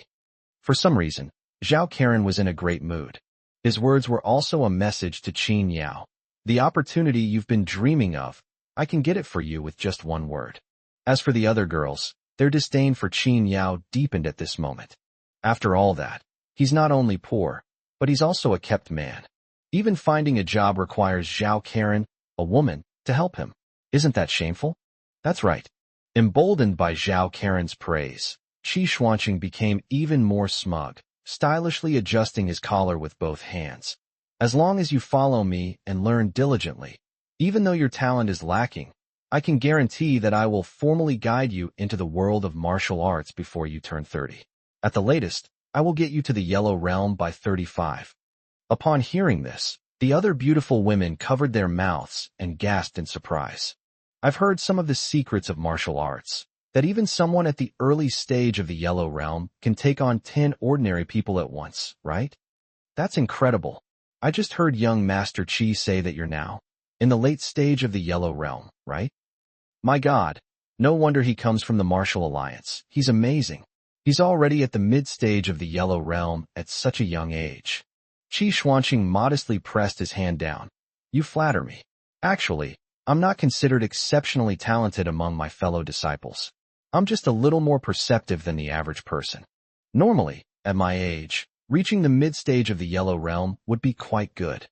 S1: For some reason, Zhao Karen was in a great mood. His words were also a message to Qin Yao. The opportunity you've been dreaming of, I can get it for you with just one word. As for the other girls, their disdain for Qin Yao deepened at this moment. After all that, he's not only poor, but he's also a kept man. Even finding a job requires Zhao Karen, a woman, to help him. Isn't that shameful? That's right. Emboldened by Zhao Karen's praise, Qi Xuanqing became even more smug, stylishly adjusting his collar with both hands. As long as you follow me and learn diligently, even though your talent is lacking, I can guarantee that I will formally guide you into the world of martial arts before you turn 30. At the latest, I will get you to the Yellow Realm by 35. Upon hearing this, the other beautiful women covered their mouths and gasped in surprise. I've heard some of the secrets of martial arts, that even someone at the early stage of the Yellow Realm can take on 10 ordinary people at once, right? That's incredible. I just heard young Master Qi say that you're now in the late stage of the Yellow Realm, right? My God, no wonder he comes from the Martial Alliance. He's amazing. He's already at the mid-stage of the Yellow Realm at such a young age. Qi Xuanqing modestly pressed his hand down. You flatter me. Actually, I'm not considered exceptionally talented among my fellow disciples. I'm just a little more perceptive than the average person. Normally, at my age, reaching the mid-stage of the Yellow Realm would be quite good.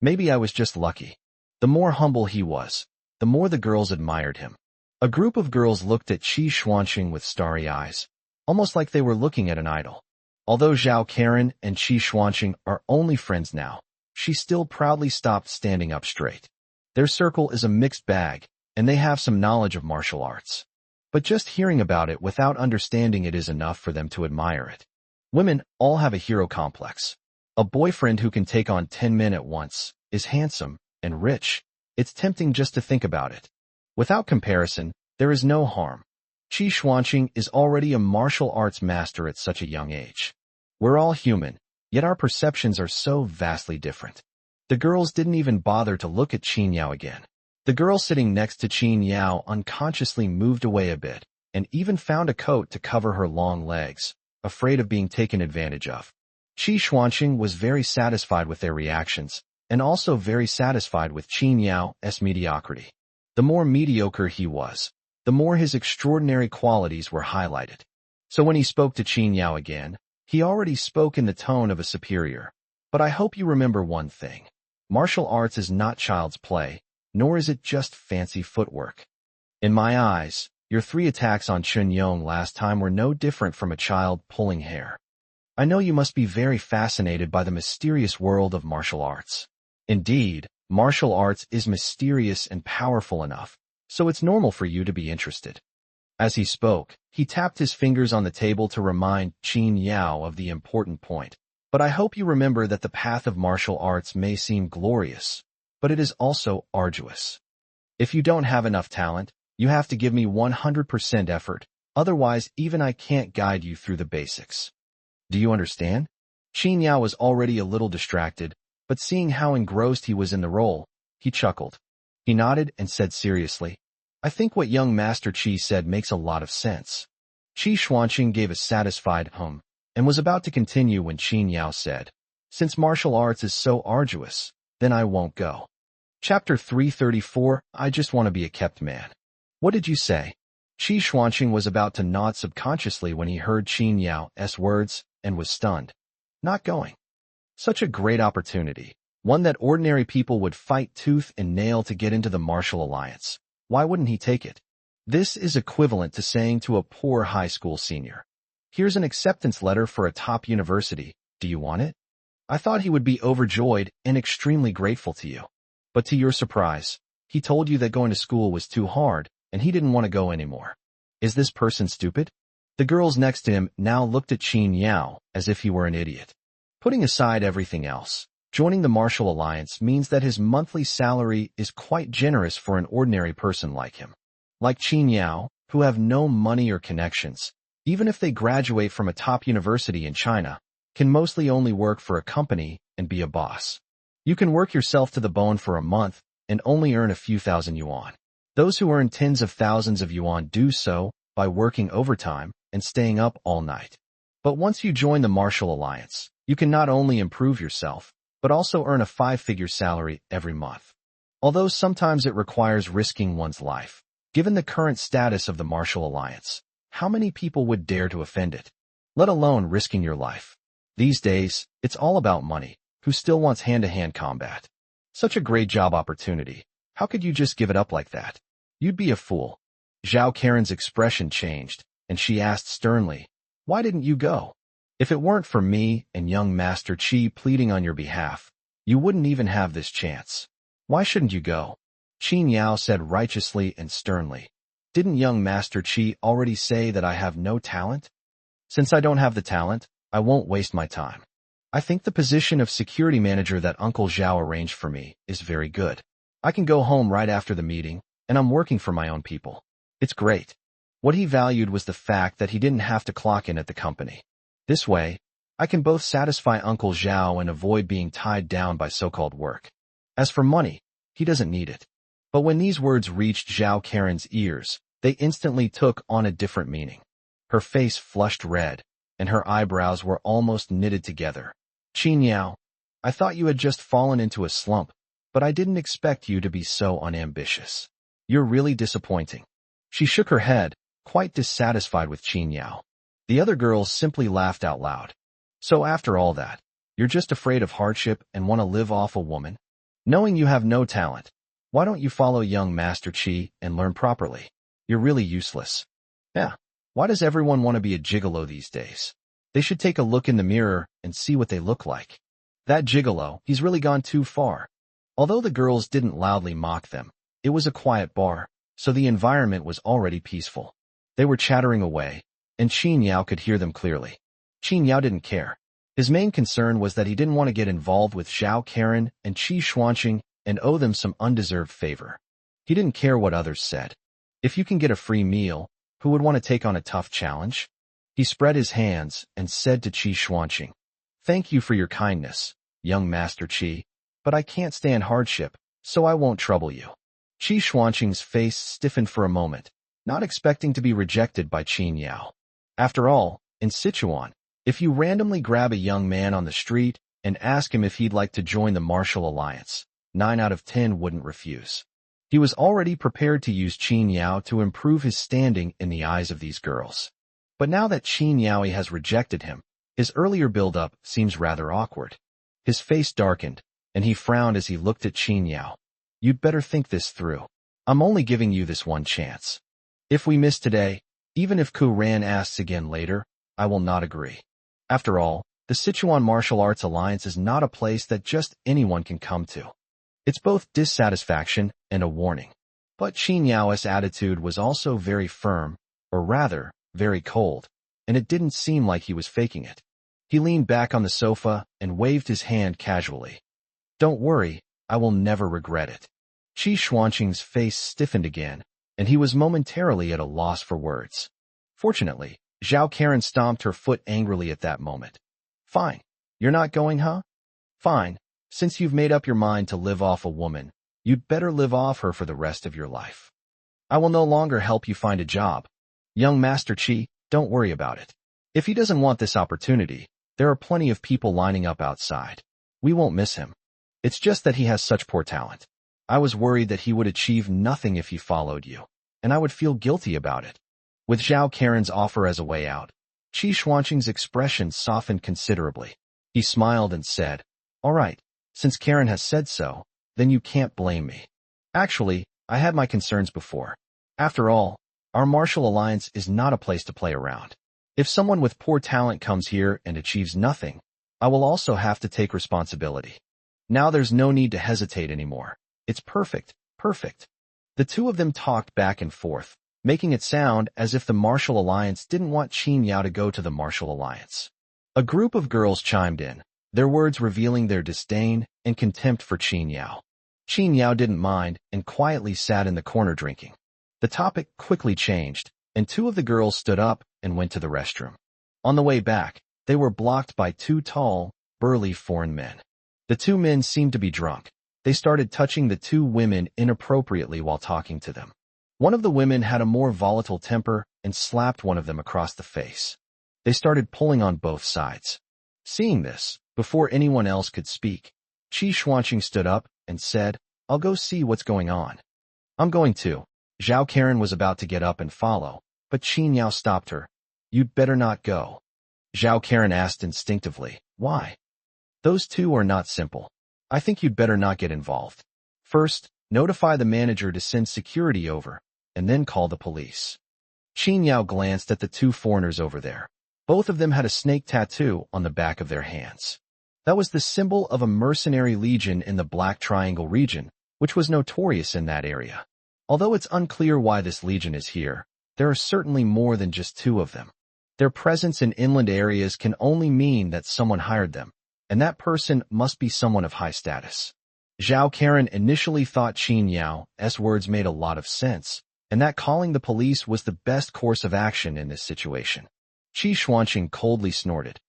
S1: Maybe I was just lucky. The more humble he was, the more the girls admired him. A group of girls looked at Qi Xuanqing with starry eyes, almost like they were looking at an idol. Although Zhao Karen and Qi Xuanqing are only friends now, she still proudly stopped standing up straight. Their circle is a mixed bag, and they have some knowledge of martial arts. But just hearing about it without understanding it is enough for them to admire it. Women all have a hero complex. A boyfriend who can take on 10 men at once, is handsome, and rich. It's tempting just to think about it. Without comparison, there is no harm. Qi Xuanqing is already a martial arts master at such a young age. We're all human, yet our perceptions are so vastly different. The girls didn't even bother to look at Qin Yao again. The girl sitting next to Qin Yao unconsciously moved away a bit, and even found a coat to cover her long legs, afraid of being taken advantage of. Qi Xuanqing was very satisfied with their reactions, and also very satisfied with Qin Yao's mediocrity. The more mediocre he was, the more his extraordinary qualities were highlighted. So when he spoke to Qin Yao again, he already spoke in the tone of a superior. But I hope you remember one thing. Martial arts is not child's play, nor is it just fancy footwork. In my eyes, your 3 attacks on Chun Yong last time were no different from a child pulling hair. I know you must be very fascinated by the mysterious world of martial arts. Indeed, martial arts is mysterious and powerful enough, so it's normal for you to be interested. As he spoke, he tapped his fingers on the table to remind Qin Yao of the important point. But I hope you remember that the path of martial arts may seem glorious, but it is also arduous. If you don't have enough talent, you have to give me 100% effort, otherwise even I can't guide you through the basics. Do you understand? Qin Yao was already a little distracted, but seeing how engrossed he was in the role, he chuckled. He nodded and said seriously, I think what young Master Qi said makes a lot of sense. Qi Xuanqing gave a satisfied hum, and was about to continue when Qin Yao said, Since martial arts is so arduous, then I won't go. Chapter 334, I just want to be a kept man. What did you say? Qi Xuanqing was about to nod subconsciously when he heard Qin Yao's words, and was stunned. Not going. Such a great opportunity, one that ordinary people would fight tooth and nail to get into the martial alliance. Why wouldn't he take it? This is equivalent to saying to a poor high school senior, Here's an acceptance letter for a top university, do you want it? I thought he would be overjoyed and extremely grateful to you. But to your surprise, he told you that going to school was too hard, and he didn't want to go anymore. Is this person stupid? The girls next to him now looked at Qin Yao as if he were an idiot. Putting aside everything else, joining the martial alliance means that his monthly salary is quite generous for an ordinary person like him. Like Qin Yao, who have no money or connections, even if they graduate from a top university in China, can mostly only work for a company and be a boss. You can work yourself to the bone for a month and only earn a few thousand yuan. Those who earn tens of thousands of yuan do so by working overtime and staying up all night. But once you join the martial alliance, you can not only improve yourself, but also earn a 5-figure salary every month. Although sometimes it requires risking one's life, given the current status of the martial alliance, how many people would dare to offend it? Let alone risking your life. These days, it's all about money. Who still wants hand-to-hand combat? Such a great job opportunity. How could you just give it up like that? You'd be a fool. Zhao Karen's expression changed, and she asked sternly, Why didn't you go? If it weren't for me and young Master Qi pleading on your behalf, you wouldn't even have this chance. Why shouldn't you go? Qin Yao said righteously and sternly. Didn't young Master Qi already say that I have no talent? Since I don't have the talent, I won't waste my time. I think the position of security manager that Uncle Zhao arranged for me is very good. I can go home right after the meeting, and I'm working for my own people. It's great. What he valued was the fact that he didn't have to clock in at the company. This way, I can both satisfy Uncle Zhao and avoid being tied down by so-called work. As for money, he doesn't need it. But when these words reached Zhao Karen's ears, they instantly took on a different meaning. Her face flushed red, and her eyebrows were almost knitted together. Qin Yao, I thought you had just fallen into a slump, but I didn't expect you to be so unambitious. You're really disappointing. She shook her head, quite dissatisfied with Qin Yao. The other girls simply laughed out loud. So after all that, you're just afraid of hardship and want to live off a woman? Knowing you have no talent, why don't you follow young Master Qi and learn properly? You're really useless. Yeah, why does everyone want to be a gigolo these days? They should take a look in the mirror and see what they look like. That gigolo, he's really gone too far. Although the girls didn't loudly mock them, it was a quiet bar, so the environment was already peaceful. They were chattering away, and Qin Yao could hear them clearly. Qin Yao didn't care. His main concern was that he didn't want to get involved with Zhao Karen and Qi Xuanqing and owe them some undeserved favor. He didn't care what others said. If you can get a free meal, who would want to take on a tough challenge? He spread his hands and said to Qi Xuanqing, Thank you for your kindness, young Master Qi, but I can't stand hardship, so I won't trouble you. Qi Xuanqing's face stiffened for a moment, not expecting to be rejected by Qin Yao. After all, in Sichuan, if you randomly grab a young man on the street and ask him if he'd like to join the martial alliance, 9 out of 10 wouldn't refuse. He was already prepared to use Qin Yao to improve his standing in the eyes of these girls. But now that Qin Yao has rejected him, his earlier build-up seems rather awkward. His face darkened, and he frowned as he looked at Qin Yao. You'd better think this through. I'm only giving you this one chance. If we miss today, even if Ku Ran asks again later, I will not agree. After all, the Sichuan Martial Arts Alliance is not a place that just anyone can come to. It's both dissatisfaction and a warning. But Qin Yao's attitude was also very firm, or rather, very cold, and it didn't seem like he was faking it. He leaned back on the sofa and waved his hand casually. Don't worry, I will never regret it. Qi Xuanqing's face stiffened again, and he was momentarily at a loss for words. Fortunately, Zhao Karen stomped her foot angrily at that moment. Fine. You're not going, huh? Fine. Since you've made up your mind to live off a woman, you'd better live off her for the rest of your life. I will no longer help you find a job. Young Master Qi, don't worry about it. If he doesn't want this opportunity, there are plenty of people lining up outside. We won't miss him. It's just that he has such poor talent. I was worried that he would achieve nothing if he followed you, and I would feel guilty about it. With Zhao Karen's offer as a way out, Qi Xuanqing's expression softened considerably. He smiled and said, All right, since Karen has said so, then you can't blame me. Actually, I had my concerns before. After all, our martial alliance is not a place to play around. If someone with poor talent comes here and achieves nothing, I will also have to take responsibility. Now there's no need to hesitate anymore. It's perfect, perfect. The two of them talked back and forth, making it sound as if the martial alliance didn't want Qin Yao to go to the martial alliance. A group of girls chimed in, their words revealing their disdain and contempt for Qin Yao. Qin Yao didn't mind and quietly sat in the corner drinking. The topic quickly changed, and two of the girls stood up and went to the restroom. On the way back, they were blocked by two tall, burly foreign men. The two men seemed to be drunk. They started touching the two women inappropriately while talking to them. One of the women had a more volatile temper and slapped one of them across the face. They started pulling on both sides. Seeing this, before anyone else could speak, Qi Xuanqing stood up and said, I'll go see what's going on. I'm going too. Zhao Karen was about to get up and follow, but Qin Yao stopped her. You'd better not go. Zhao Karen asked instinctively, Why? Those two are not simple. I think you'd better not get involved. First, notify the manager to send security over, and then call the police. Qin Yao glanced at the two foreigners over there. Both of them had a snake tattoo on the back of their hands. That was the symbol of a mercenary legion in the Black Triangle region, which was notorious in that area. Although it's unclear why this legion is here, there are certainly more than just two of them. Their presence in inland areas can only mean that someone hired them, and that person must be someone of high status. Zhao Karen initially thought Qin Yao's words made a lot of sense, and that calling the police was the best course of action in this situation. Qi Xuanqing coldly snorted.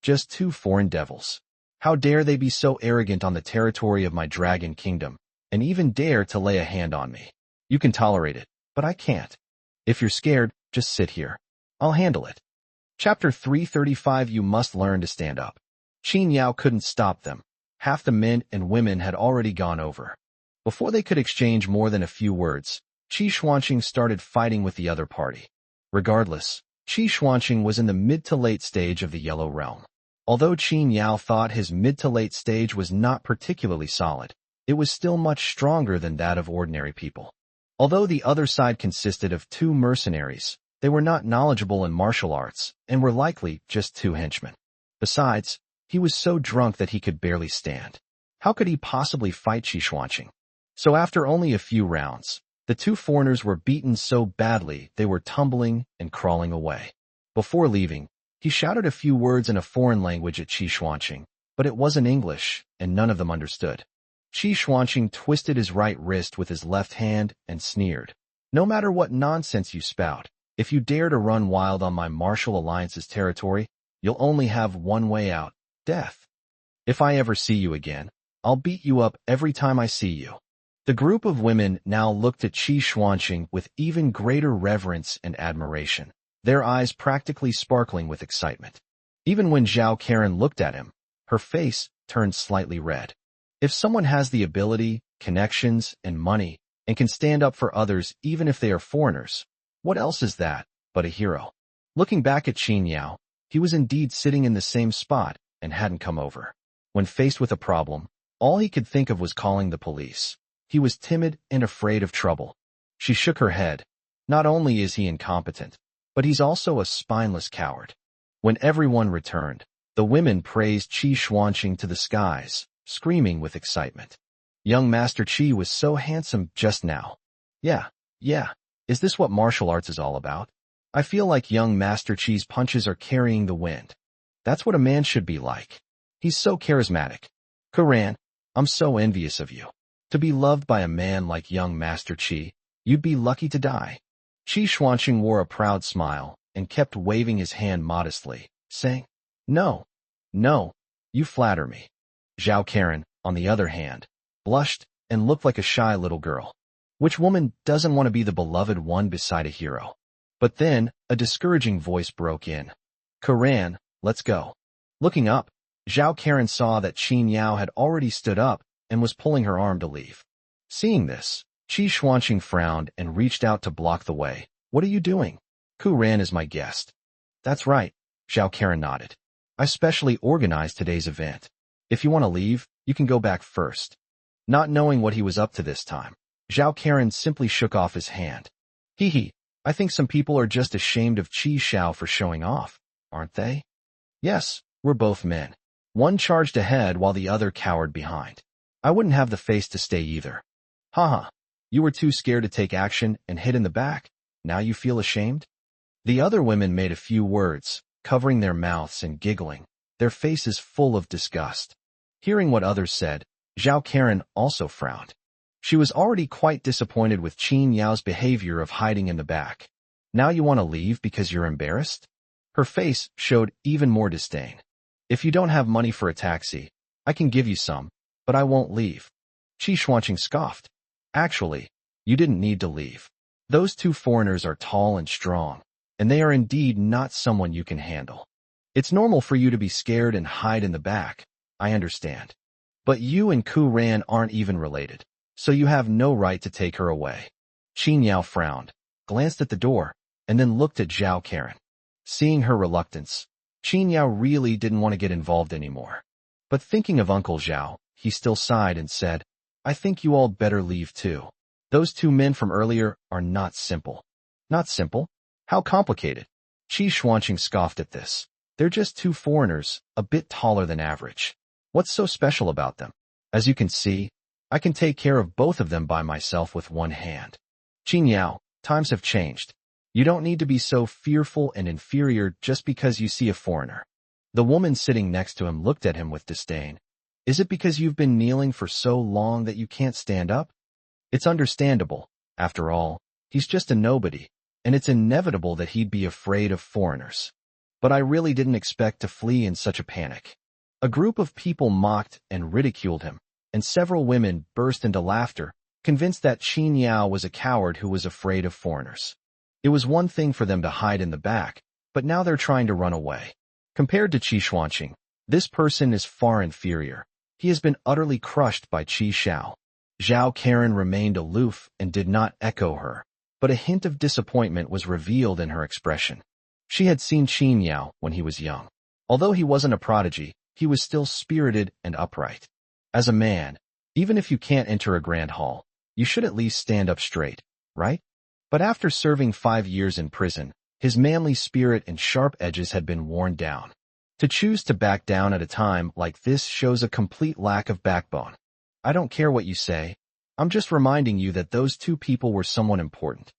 S1: Just two foreign devils. How dare they be so arrogant on the territory of my dragon kingdom, and even dare to lay a hand on me. You can tolerate it, but I can't. If you're scared, just sit here. I'll handle it. Chapter 335. You must learn to stand up. Qin Yao couldn't stop them. Half the men and women had already gone over. Before they could exchange more than a few words, Qi Xuanqing started fighting with the other party. Regardless, Qi Xuanqing was in the mid to late stage of the Yellow Realm. Although Qin Yao thought his mid to late stage was not particularly solid, it was still much stronger than that of ordinary people. Although the other side consisted of 2 mercenaries, they were not knowledgeable in martial arts and were likely just 2 henchmen. Besides, he was so drunk that he could barely stand. How could he possibly fight Qi Xuanqing? So after only a few rounds, the 2 foreigners were beaten so badly they were tumbling and crawling away. Before leaving, he shouted a few words in a foreign language at Qi Xuanqing, but it wasn't English, and none of them understood. Qi Xuanqing twisted his right wrist with his left hand and sneered. No matter what nonsense you spout, if you dare to run wild on my martial alliance's territory, you'll only have one way out, death. If I ever see you again, I'll beat you up every time I see you. The group of women now looked at Qi Xuanqing with even greater reverence and admiration, their eyes practically sparkling with excitement. Even when Zhao Karen looked at him, her face turned slightly red. If someone has the ability, connections, and money, and can stand up for others even if they are foreigners, what else is that but a hero? Looking back at Qin Yao, he was indeed sitting in the same spot and hadn't come over. When faced with a problem, all he could think of was calling the police. He was timid and afraid of trouble. She shook her head. Not only is he incompetent, but he's also a spineless coward. When everyone returned, the women praised Qi Xuanqing to the skies, screaming with excitement. Young Master Qi was so handsome just now. Yeah. Is this what martial arts is all about? I feel like young Master Qi's punches are carrying the wind. That's what a man should be like. He's so charismatic. Karan, I'm so envious of you. To be loved by a man like young Master Qi, you'd be lucky to die. Qi Xuanqing wore a proud smile and kept waving his hand modestly, saying, No, you flatter me. Zhao Karen, on the other hand, blushed and looked like a shy little girl. Which woman doesn't want to be the beloved one beside a hero? But then, a discouraging voice broke in. Karan, let's go. Looking up, Zhao Karen saw that Qin Yao had already stood up and was pulling her arm to leave. Seeing this, Qi Xuanqing frowned and reached out to block the way. What are you doing? Karan is my guest. That's right, Zhao Karen nodded. I specially organized today's event. If you want to leave, you can go back first. Not knowing what he was up to this time, Zhao Karen simply shook off his hand. I think some people are just ashamed of Qi Xiao for showing off, aren't they? Yes, we're both men. One charged ahead while the other cowered behind. I wouldn't have the face to stay either. Haha, you were too scared to take action and hid in the back. Now you feel ashamed? The other women made a few words, covering their mouths and giggling, their faces full of disgust. Hearing what others said, Zhao Karen also frowned. She was already quite disappointed with Qin Yao's behavior of hiding in the back. Now you want to leave because you're embarrassed? Her face showed even more disdain. If you don't have money for a taxi, I can give you some, but I won't leave. Qi Xuanqing scoffed. Actually, you didn't need to leave. Those 2 foreigners are tall and strong, and they are indeed not someone you can handle. It's normal for you to be scared and hide in the back, I understand. But you and Ku Ran aren't even related, so you have no right to take her away. Qin Yao frowned, glanced at the door, and then looked at Zhao Karen. Seeing her reluctance, Qin Yao really didn't want to get involved anymore. But thinking of Uncle Zhao, he still sighed and said, I think you all better leave too. Those 2 men from earlier are not simple. Not simple? How complicated? Qi Xuanqing scoffed at this. They're just 2 foreigners, a bit taller than average. What's so special about them? As you can see, I can take care of both of them by myself with one hand. Qin Yao, times have changed. You don't need to be so fearful and inferior just because you see a foreigner. The woman sitting next to him looked at him with disdain. Is it because you've been kneeling for so long that you can't stand up? It's understandable. After all, he's just a nobody, and it's inevitable that he'd be afraid of foreigners. But I really didn't expect to flee in such a panic. A group of people mocked and ridiculed him, and several women burst into laughter, convinced that Qin Yao was a coward who was afraid of foreigners. It was one thing for them to hide in the back, but now they're trying to run away. Compared to Qi Xuanqing, this person is far inferior. He has been utterly crushed by Qi Xiao. Zhao Karen remained aloof and did not echo her, but a hint of disappointment was revealed in her expression. She had seen Qin Yao when he was young. Although he wasn't a prodigy, he was still spirited and upright. As a man, even if you can't enter a grand hall, you should at least stand up straight, right? But after serving 5 years in prison, his manly spirit and sharp edges had been worn down. To choose to back down at a time like this shows a complete lack of backbone. I don't care what you say. I'm just reminding you that those two people were someone important.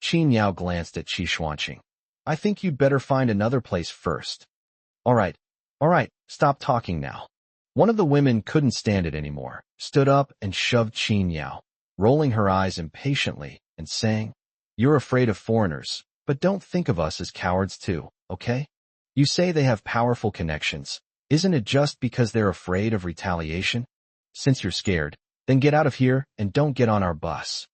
S1: Qin Yao glanced at Qi Xuanqing. I think you'd better find another place first. All right, stop talking now. One of the women couldn't stand it anymore, stood up and shoved Qin Yao, rolling her eyes impatiently and saying, "You're afraid of foreigners, but don't think of us as cowards too, okay? You say they have powerful connections. Isn't it just because they're afraid of retaliation? Since you're scared, then get out of here and don't get on our bus."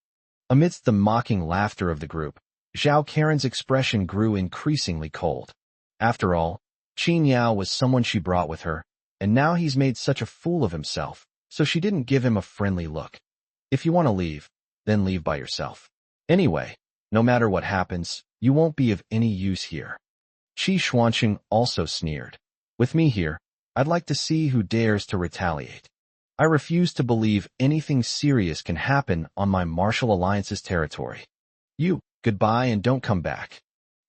S1: Amidst the mocking laughter of the group, Zhao Karen's expression grew increasingly cold. After all, Qin Yao was someone she brought with her, and now he's made such a fool of himself, so she didn't give him a friendly look. If you want to leave, then leave by yourself. Anyway, no matter what happens, you won't be of any use here. Qi Xuanqing also sneered. With me here, I'd like to see who dares to retaliate. I refuse to believe anything serious can happen on my Martial Alliance's territory. You, goodbye and don't come back.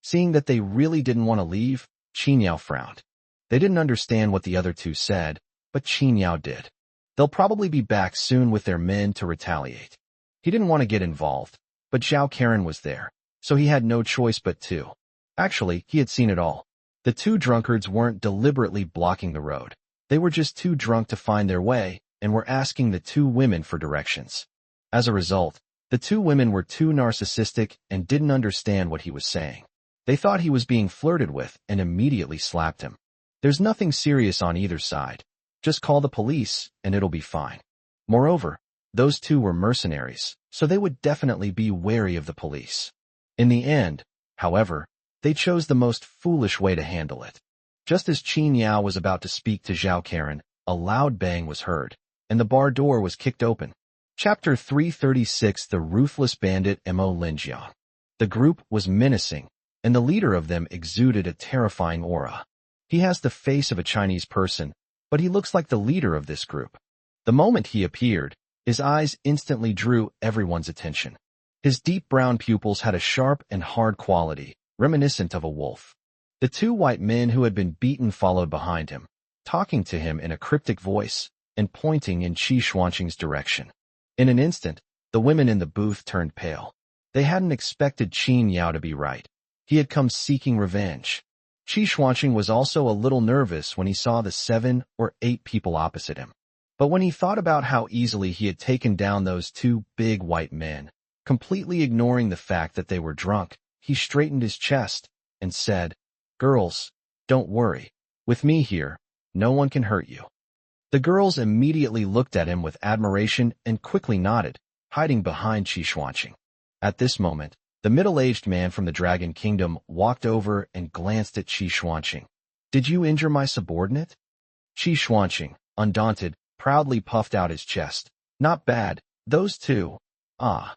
S1: Seeing that they really didn't want to leave, Qin Yao frowned. They didn't understand what the other two said, but Qin Yao did. They'll probably be back soon with their men to retaliate. He didn't want to get involved, but Zhao Karen was there, so he had no choice but to. Actually, he had seen it all. The two drunkards weren't deliberately blocking the road. They were just too drunk to find their way and were asking the two women for directions. As a result, the two women were too narcissistic and didn't understand what he was saying. They thought he was being flirted with and immediately slapped him. There's nothing serious on either side. Just call the police and it'll be fine. Moreover, those two were mercenaries, so they would definitely be wary of the police. In the end, however, they chose the most foolish way to handle it. Just as Qin Yao was about to speak to Zhao Karen, a loud bang was heard, and the bar door was kicked open. Chapter 336: The Ruthless Bandit Mo Linjiang. The group was menacing, and the leader of them exuded a terrifying aura. He has the face of a Chinese person, but he looks like the leader of this group. The moment he appeared, his eyes instantly drew everyone's attention. His deep brown pupils had a sharp and hard quality, reminiscent of a wolf. The two white men who had been beaten followed behind him, talking to him in a cryptic voice and pointing in Qi Xuanqing's direction. In an instant, the women in the booth turned pale. They hadn't expected Qin Yao to be right. He had come seeking revenge. Qi Xuanqing was also a little nervous when he saw the 7 or 8 people opposite him. But when he thought about how easily he had taken down those two big white men, completely ignoring the fact that they were drunk, he straightened his chest and said, "Girls, don't worry. With me here, no one can hurt you." The girls immediately looked at him with admiration and quickly nodded, hiding behind Qi Xuanqing. At this moment, the middle-aged man from the Dragon Kingdom walked over and glanced at Qi Xuanqing. "Did you injure my subordinate?" Qi Xuanqing, undaunted, proudly puffed out his chest. "Not bad, those two. Ah."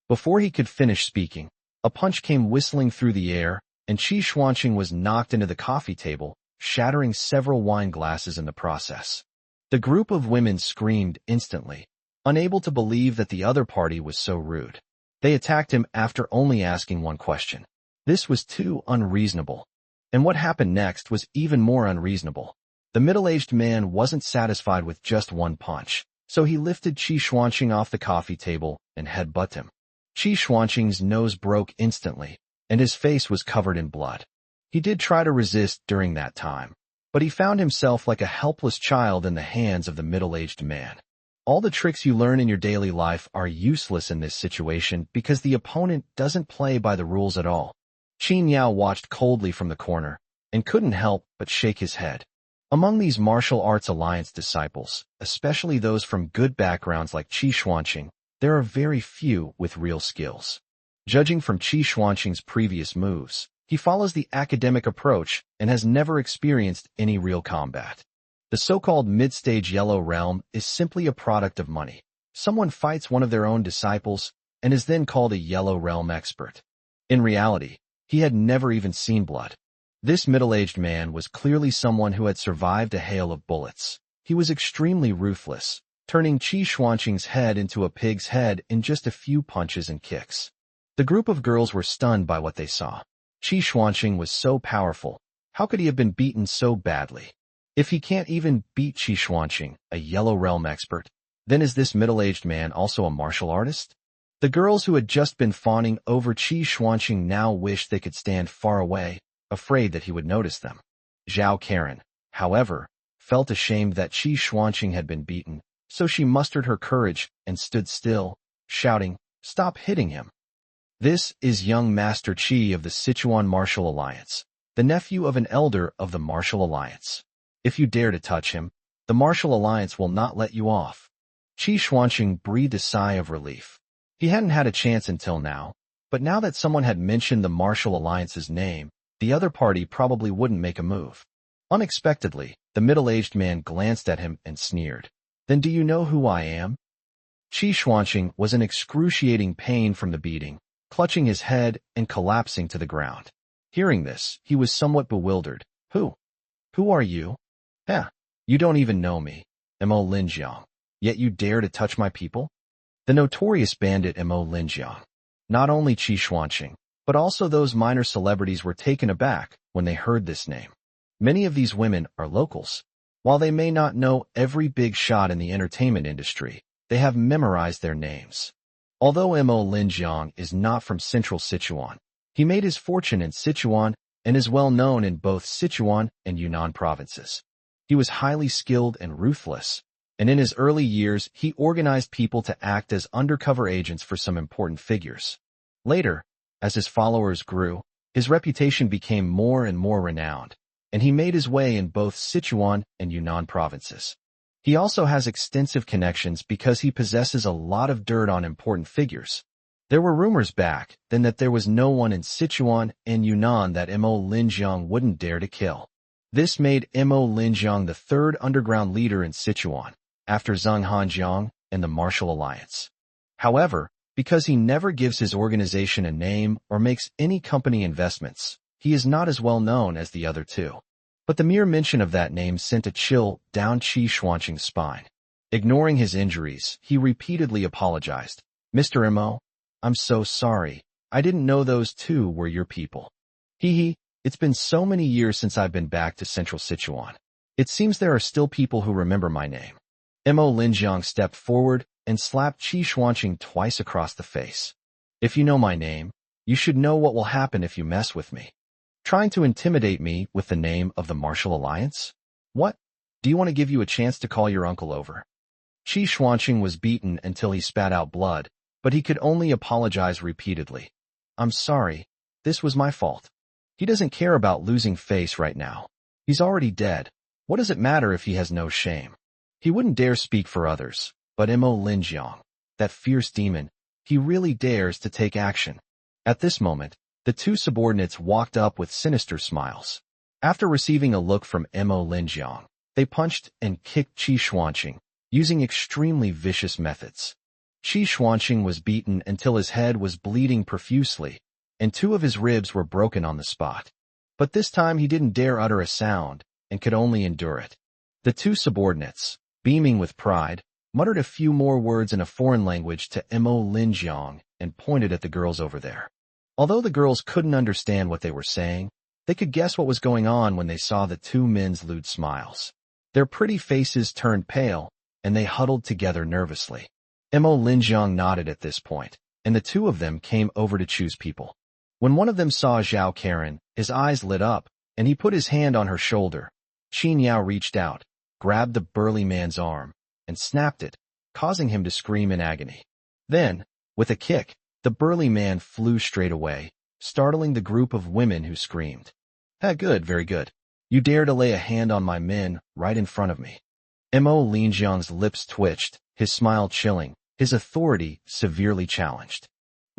S1: Before he could finish speaking, a punch came whistling through the air, and Qi Xuanqing was knocked into the coffee table, shattering several wine glasses in the process. The group of women screamed instantly, unable to believe that the other party was so rude. They attacked him after only asking one question. This was too unreasonable. And what happened next was even more unreasonable. The middle-aged man wasn't satisfied with just one punch, so he lifted Qi Xuanqing off the coffee table and headbutted him. Qi Xuanqing's nose broke instantly, and his face was covered in blood. He did try to resist during that time, but he found himself like a helpless child in the hands of the middle-aged man. All the tricks you learn in your daily life are useless in this situation because the opponent doesn't play by the rules at all. Qin Yao watched coldly from the corner and couldn't help but shake his head. Among these martial arts alliance disciples, especially those from good backgrounds like Qi Xuanqing, there are very few with real skills. Judging from Qi Xuanqing's previous moves, He follows the academic approach and has never experienced any real combat. The so-called mid-stage yellow realm is simply a product of money. Someone fights one of their own disciples and is then called a yellow realm expert. In reality, he had never even seen blood. This middle-aged man was clearly someone who had survived a hail of bullets. He was extremely ruthless, turning Qi Xuanqing's head into a pig's head in just a few punches and kicks. The group of girls were stunned by what they saw. Qi Xuanqing was so powerful. How could he have been beaten so badly? If he can't even beat Qi Xuanqing, a yellow realm expert, then is this middle-aged man also a martial artist? The girls who had just been fawning over Qi Xuanqing now wished they could stand far away, afraid that he would notice them. Zhao Karen, however, felt ashamed that Qi Xuanqing had been beaten, so she mustered her courage and stood still, shouting, "Stop hitting him." This is young Master Qi of the Sichuan Martial Alliance, the nephew of an elder of the Martial Alliance. If you dare to touch him, the Martial Alliance will not let you off. Qi Xuanqing breathed a sigh of relief. He hadn't had a chance until now, but now that someone had mentioned the Martial Alliance's name, the other party probably wouldn't make a move. Unexpectedly, the middle-aged man glanced at him and sneered. "Then do you know who I am?" Qi Xuanqing was in excruciating pain from the beating, clutching his head and collapsing to the ground. Hearing this, he was somewhat bewildered. Who are you? You don't even know me, Mo Linjiang, yet you dare to touch my people? The notorious bandit Mo Linjiang. Not only Qi Xuanqing, but also those minor celebrities were taken aback when they heard this name. Many of these women are locals. While they may not know every big shot in the entertainment industry, they have memorized their names. Although Mo Linjiang is not from central Sichuan, he made his fortune in Sichuan and is well known in both Sichuan and Yunnan provinces. He was highly skilled and ruthless, and in his early years he organized people to act as undercover agents for some important figures. Later, as his followers grew, his reputation became more and more renowned, and he made his way in both Sichuan and Yunnan provinces. He also has extensive connections because he possesses a lot of dirt on important figures. There were rumors back then that there was no one in Sichuan and Yunnan that Mo Linjiang wouldn't dare to kill. This made Mo Linjiang the third underground leader in Sichuan, after Zhang Hanjiang and the Martial Alliance. However, because he never gives his organization a name or makes any company investments, he is not as well known as the other two. But the mere mention of that name sent a chill down Qi Xuanqing's spine. Ignoring his injuries, he repeatedly apologized. "Mr. Mo, I'm so sorry. I didn't know those two were your people. It's been so many years since I've been back to central Sichuan. It seems there are still people who remember my name." Mo Linjiang stepped forward and slapped Qi Xuanqing twice across the face. "If you know my name, you should know what will happen if you mess with me. Trying to intimidate me with the name of the Martial Alliance? What? Do you want to give you a chance to call your uncle over?" Qi Xuanqing was beaten until he spat out blood, but he could only apologize repeatedly. "I'm sorry. This was my fault. He doesn't care about losing face right now. He's already dead. What does it matter if he has no shame?" He wouldn't dare speak for others, but Mo Linjiang, that fierce demon, he really dares to take action. At this moment, the two subordinates walked up with sinister smiles. After receiving a look from Mo Linjiang, they punched and kicked Qi Xuanqing, using extremely vicious methods. Qi Xuanqing was beaten until his head was bleeding profusely, and two of his ribs were broken on the spot. But this time he didn't dare utter a sound, and could only endure it. The two subordinates, beaming with pride, muttered a few more words in a foreign language to Mo Linjiang and pointed at the girls over there. Although the girls couldn't understand what they were saying, they could guess what was going on when they saw the two men's lewd smiles. Their pretty faces turned pale, and they huddled together nervously. Mo Linjiang nodded at this point, and the two of them came over to choose people. When one of them saw Zhao Karen, his eyes lit up, and he put his hand on her shoulder. Qin Yao reached out, grabbed the burly man's arm, and snapped it, causing him to scream in agony. Then, with a kick, the burly man flew straight away, startling the group of women who screamed. Good, very good. You dare to lay a hand on my men right in front of me." Mo Linjiang's lips twitched, his smile chilling, his authority severely challenged.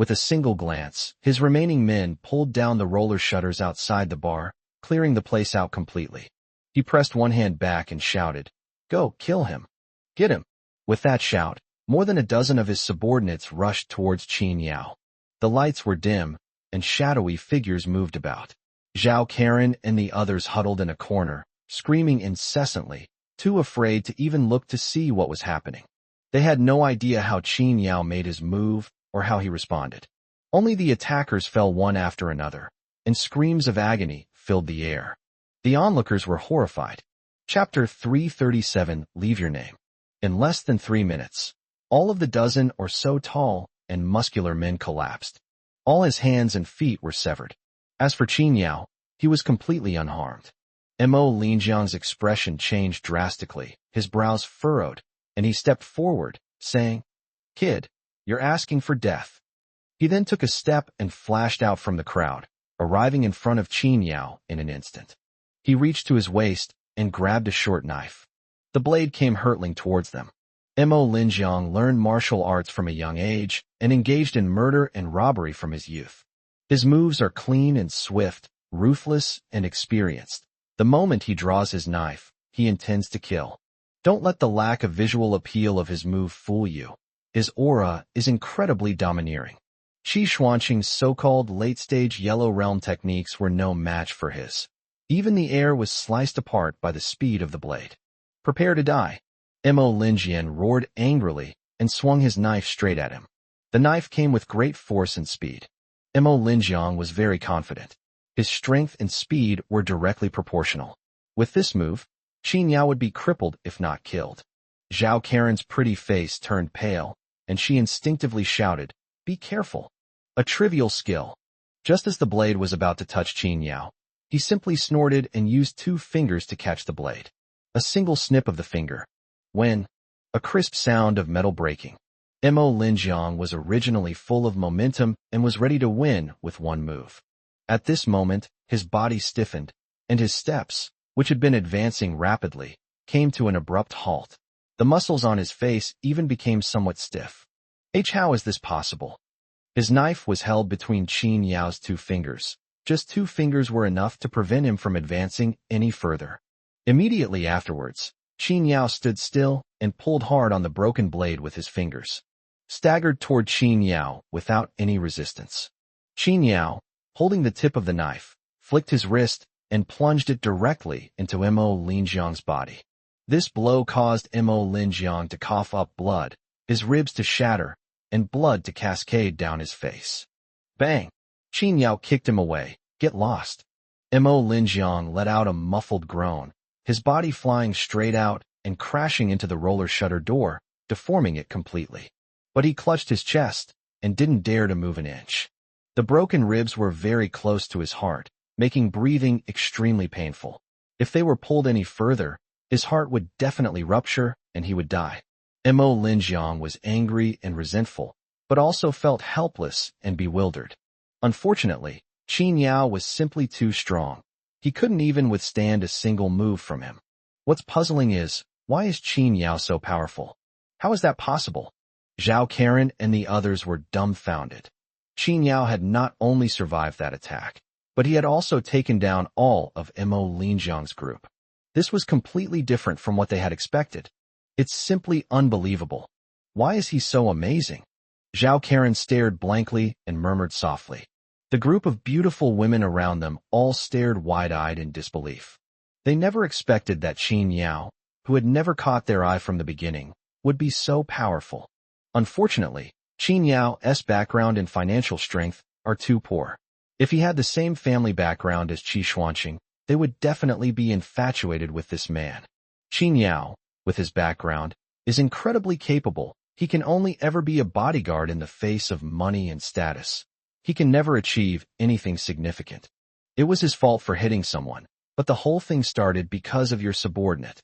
S1: With a single glance, his remaining men pulled down the roller shutters outside the bar, clearing the place out completely. He pressed one hand back and shouted, "Go, kill him. Get him." With that shout, more than a dozen of his subordinates rushed towards Qin Yao. The lights were dim, and shadowy figures moved about. Zhao Karen and the others huddled in a corner, screaming incessantly, too afraid to even look to see what was happening. They had no idea how Qin Yao made his move or how he responded. Only the attackers fell one after another, and screams of agony filled the air. The onlookers were horrified. Chapter 337, Leave Your Name. In less than 3 minutes, all of the dozen or so tall and muscular men collapsed. All his hands and feet were severed. As for Qin Yao, he was completely unharmed. Mo Linjiang's expression changed drastically, his brows furrowed, and he stepped forward, saying, "Kid, you're asking for death." He then took a step and flashed out from the crowd, arriving in front of Qin Yao in an instant. He reached to his waist and grabbed a short knife. The blade came hurtling towards them. Mo Linjiang learned martial arts from a young age and engaged in murder and robbery from his youth. His moves are clean and swift, ruthless and experienced. The moment he draws his knife, he intends to kill. Don't let the lack of visual appeal of his move fool you. His aura is incredibly domineering. Qi Xuanqing's so-called late-stage Yellow Realm techniques were no match for his. Even the air was sliced apart by the speed of the blade. "Prepare to die." Mo Linjian roared angrily and swung his knife straight at him. The knife came with great force and speed. Mo Linjiang was very confident. His strength and speed were directly proportional. With this move, Qin Yao would be crippled if not killed. Zhao Karen's pretty face turned pale, and she instinctively shouted, "Be careful." A trivial skill. Just as the blade was about to touch Qin Yao, he simply snorted and used 2 fingers to catch the blade. A single snip of the finger. When a crisp sound of metal breaking. Mo Linjiang was originally full of momentum and was ready to win with one move. At this moment, his body stiffened, and his steps, which had been advancing rapidly, came to an abrupt halt. The muscles on his face even became somewhat stiff. How is this possible? His knife was held between Qin Yao's 2 fingers. Just 2 fingers were enough to prevent him from advancing any further. Immediately afterwards, Qin Yao stood still and pulled hard on the broken blade with his fingers. Staggered toward Qin Yao without any resistance. Qin Yao, holding the tip of the knife, flicked his wrist and plunged it directly into Mo Linjiang's body. This blow caused Mo Linjiang to cough up blood, his ribs to shatter, and blood to cascade down his face. Bang! Qin Yao kicked him away. "Get lost." Mo Linjiang let out a muffled groan, his body flying straight out and crashing into the roller shutter door, deforming it completely. But he clutched his chest and didn't dare to move an inch. The broken ribs were very close to his heart, making breathing extremely painful. If they were pulled any further, his heart would definitely rupture and he would die. Mo Linjiang was angry and resentful, but also felt helpless and bewildered. Unfortunately, Qin Yao was simply too strong. He couldn't even withstand a single move from him. What's puzzling is, why is Qin Yao so powerful? How is that possible? Zhao Karen and the others were dumbfounded. Qin Yao had not only survived that attack, but he had also taken down all of Mo Linjiang's group. This was completely different from what they had expected. It's simply unbelievable. Why is he so amazing? Zhao Karen stared blankly and murmured softly. The group of beautiful women around them all stared wide-eyed in disbelief. They never expected that Qin Yao, who had never caught their eye from the beginning, would be so powerful. Unfortunately, Qin Yao's background and financial strength are too poor. If he had the same family background as Qi Xuanqing, they would definitely be infatuated with this man. Qin Yao, with his background, is incredibly capable. He can only ever be a bodyguard in the face of money and status. He can never achieve anything significant. It was his fault for hitting someone, but the whole thing started because of your subordinate.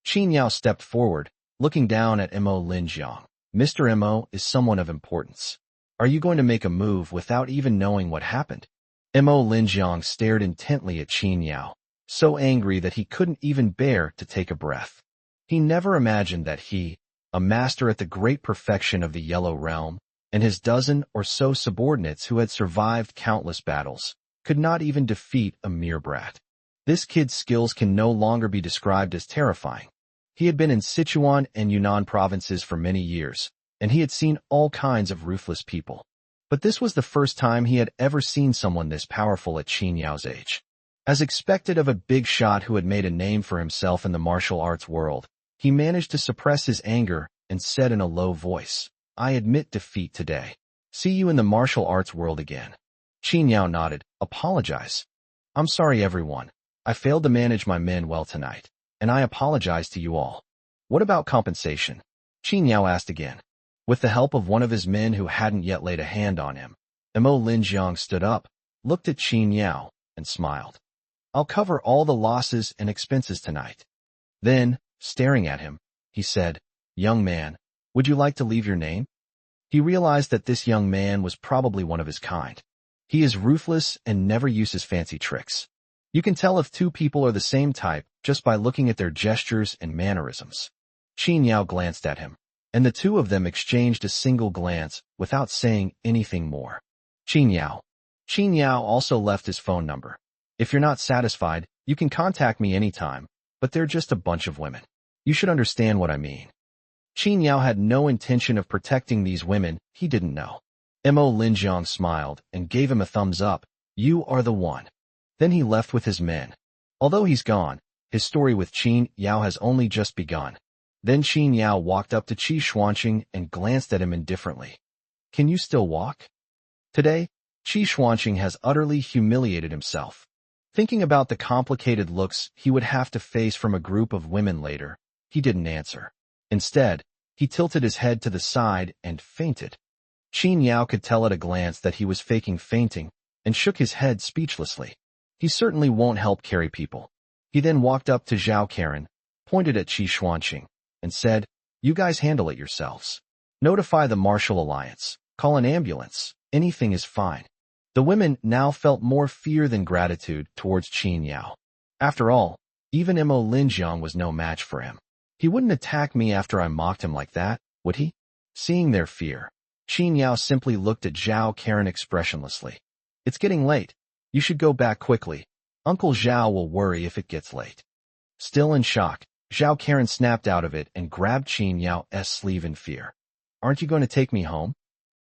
S1: Qin Yao stepped forward, looking down at Mo Linjiang. "Mr. Mo is someone of importance. Are you going to make a move without even knowing what happened?" Mo Linjiang stared intently at Qin Yao, so angry that he couldn't even bear to take a breath. He never imagined that he, a master at the great perfection of the Yellow Realm, and his dozen or so subordinates who had survived countless battles could not even defeat a mere brat. This kid's skills can no longer be described as terrifying. He had been in Sichuan and Yunnan provinces for many years, and he had seen all kinds of ruthless people. But this was the first time he had ever seen someone this powerful at Qin Yao's age. As expected of a big shot who had made a name for himself in the martial arts world, he managed to suppress his anger and said in a low voice, "I admit defeat today. See you in the martial arts world again." Qin Yao nodded. "Apologize. I'm sorry, everyone. I failed to manage my men well tonight, and I apologize to you all." "What about compensation?" Qin Yao asked again. With the help of one of his men who hadn't yet laid a hand on him, Mo Linjiang stood up, looked at Qin Yao, and smiled. "I'll cover all the losses and expenses tonight." Then, staring at him, he said, "Young man, would you like to leave your name?" He realized that this young man was probably one of his kind. He is ruthless and never uses fancy tricks. You can tell if two people are the same type just by looking at their gestures and mannerisms. Qin Yao glanced at him, and the two of them exchanged a single glance without saying anything more. Qin Yao. Qin Yao also left his phone number. "If you're not satisfied, you can contact me anytime, but they're just a bunch of women. You should understand what I mean." Qin Yao had no intention of protecting these women he didn't know. Mo Linjiang smiled and gave him a thumbs up. "You are the one." Then he left with his men. Although he's gone, his story with Qin Yao has only just begun. Then Qin Yao walked up to Qi Xuanqing and glanced at him indifferently. "Can you still walk?" Today, Qi Xuanqing has utterly humiliated himself. Thinking about the complicated looks he would have to face from a group of women later, he didn't answer. Instead, he tilted his head to the side and fainted. Qin Yao could tell at a glance that he was faking fainting and shook his head speechlessly. He certainly won't help carry people. He then walked up to Zhao Karen, pointed at Qi Xuanqing, and said, "You guys handle it yourselves. Notify the Martial Alliance. Call an ambulance. Anything is fine." The women now felt more fear than gratitude towards Qin Yao. After all, even Mo Linjiang was no match for him. He wouldn't attack me after I mocked him like that, would he? Seeing their fear, Qin Yao simply looked at Zhao Karen expressionlessly. "It's getting late. You should go back quickly. Uncle Zhao will worry if it gets late." Still in shock, Zhao Karen snapped out of it and grabbed Qin Yao's sleeve in fear. "Aren't you going to take me home?"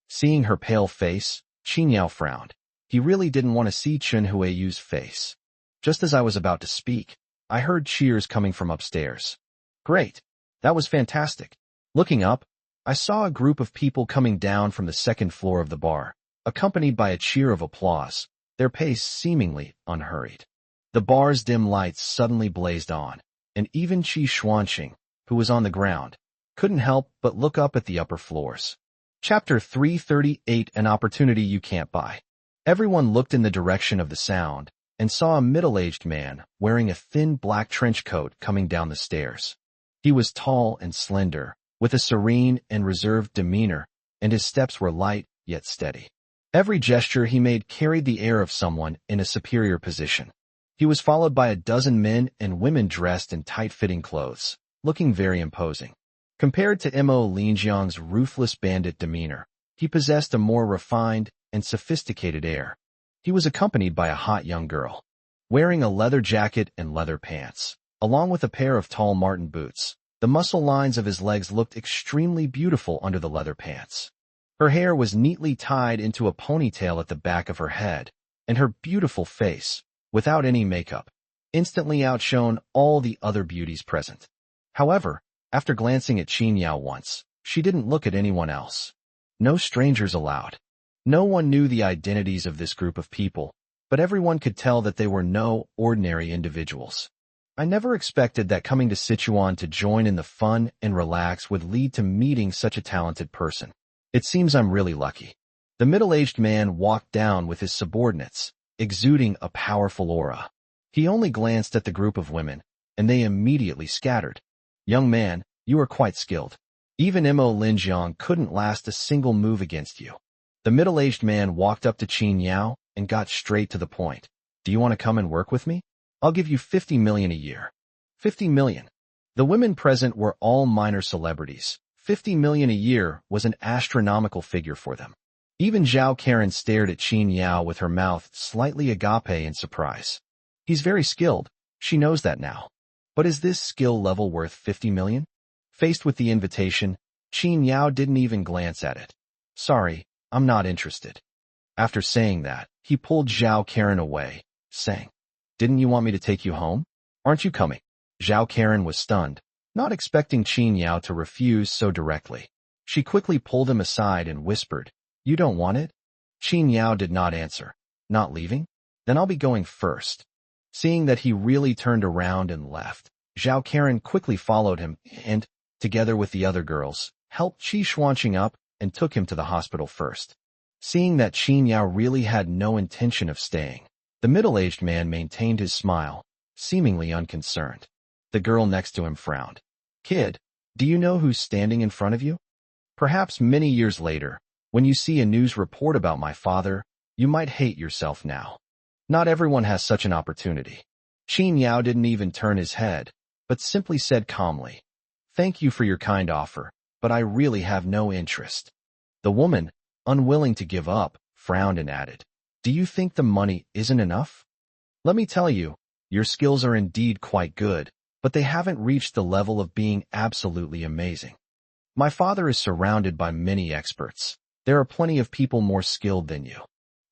S1: Seeing her pale face, Qin Yao frowned. He really didn't want to see Chen Huiyu's face. Just as I was about to speak, I heard cheers coming from upstairs. "Great. That was fantastic." Looking up, I saw a group of people coming down from the second floor of the bar, accompanied by a cheer of applause, their pace seemingly unhurried. The bar's dim lights suddenly blazed on, and even Qi Xuanqing, who was on the ground, couldn't help but look up at the upper floors. Chapter 338, An Opportunity You Can't Buy. Everyone looked in the direction of the sound and saw a middle-aged man wearing a thin black trench coat coming down the stairs. He was tall and slender, with a serene and reserved demeanor, and his steps were light yet steady. Every gesture he made carried the air of someone in a superior position. He was followed by a dozen men and women dressed in tight-fitting clothes, looking very imposing. Compared to Mo Linjiang's ruthless bandit demeanor, he possessed a more refined and sophisticated air. He was accompanied by a hot young girl, wearing a leather jacket and leather pants, along with a pair of tall marten boots. The muscle lines of his legs looked extremely beautiful under the leather pants. Her hair was neatly tied into a ponytail at the back of her head, and her beautiful face, without any makeup, instantly outshone all the other beauties present. However, after glancing at Qin Yao once, she didn't look at anyone else. No strangers allowed. No one knew the identities of this group of people, but everyone could tell that they were no ordinary individuals. I never expected that coming to Sichuan to join in the fun and relax would lead to meeting such a talented person. It seems I'm really lucky. The middle-aged man walked down with his subordinates, exuding a powerful aura. He only glanced at the group of women, and they immediately scattered. "Young man, you are quite skilled. Even Mo Linjiang couldn't last a single move against you." The middle-aged man walked up to Qin Yao and got straight to the point. "Do you want to come and work with me? I'll give you 50 million a year." 50 million. The women present were all minor celebrities, 50 million a year was an astronomical figure for them. Even Zhao Karen stared at Qin Yao with her mouth slightly agape in surprise. He's very skilled, she knows that now. But is this skill level worth 50 million? Faced with the invitation, Qin Yao didn't even glance at it. Sorry, I'm not interested. After saying that, he pulled Zhao Karen away, saying, Didn't you want me to take you home? Aren't you coming? Zhao Karen was stunned, not expecting Qin Yao to refuse so directly. She quickly pulled him aside and whispered, You don't want it? Qin Yao did not answer. Not leaving? Then I'll be going first. Seeing that he really turned around and left, Zhao Karen quickly followed him and, together with the other girls, helped Qi Xuanqing up and took him to the hospital first. Seeing that Qin Yao really had no intention of staying, the middle-aged man maintained his smile, seemingly unconcerned. The girl next to him frowned. Kid, do you know who's standing in front of you? Perhaps many years later, when you see a news report about my father, you might hate yourself now. Not everyone has such an opportunity. Qin Yao didn't even turn his head, but simply said calmly, Thank you for your kind offer, but I really have no interest. The woman, unwilling to give up, frowned and added, Do you think the money isn't enough? Let me tell you, your skills are indeed quite good, but they haven't reached the level of being absolutely amazing. My father is surrounded by many experts. There are plenty of people more skilled than you.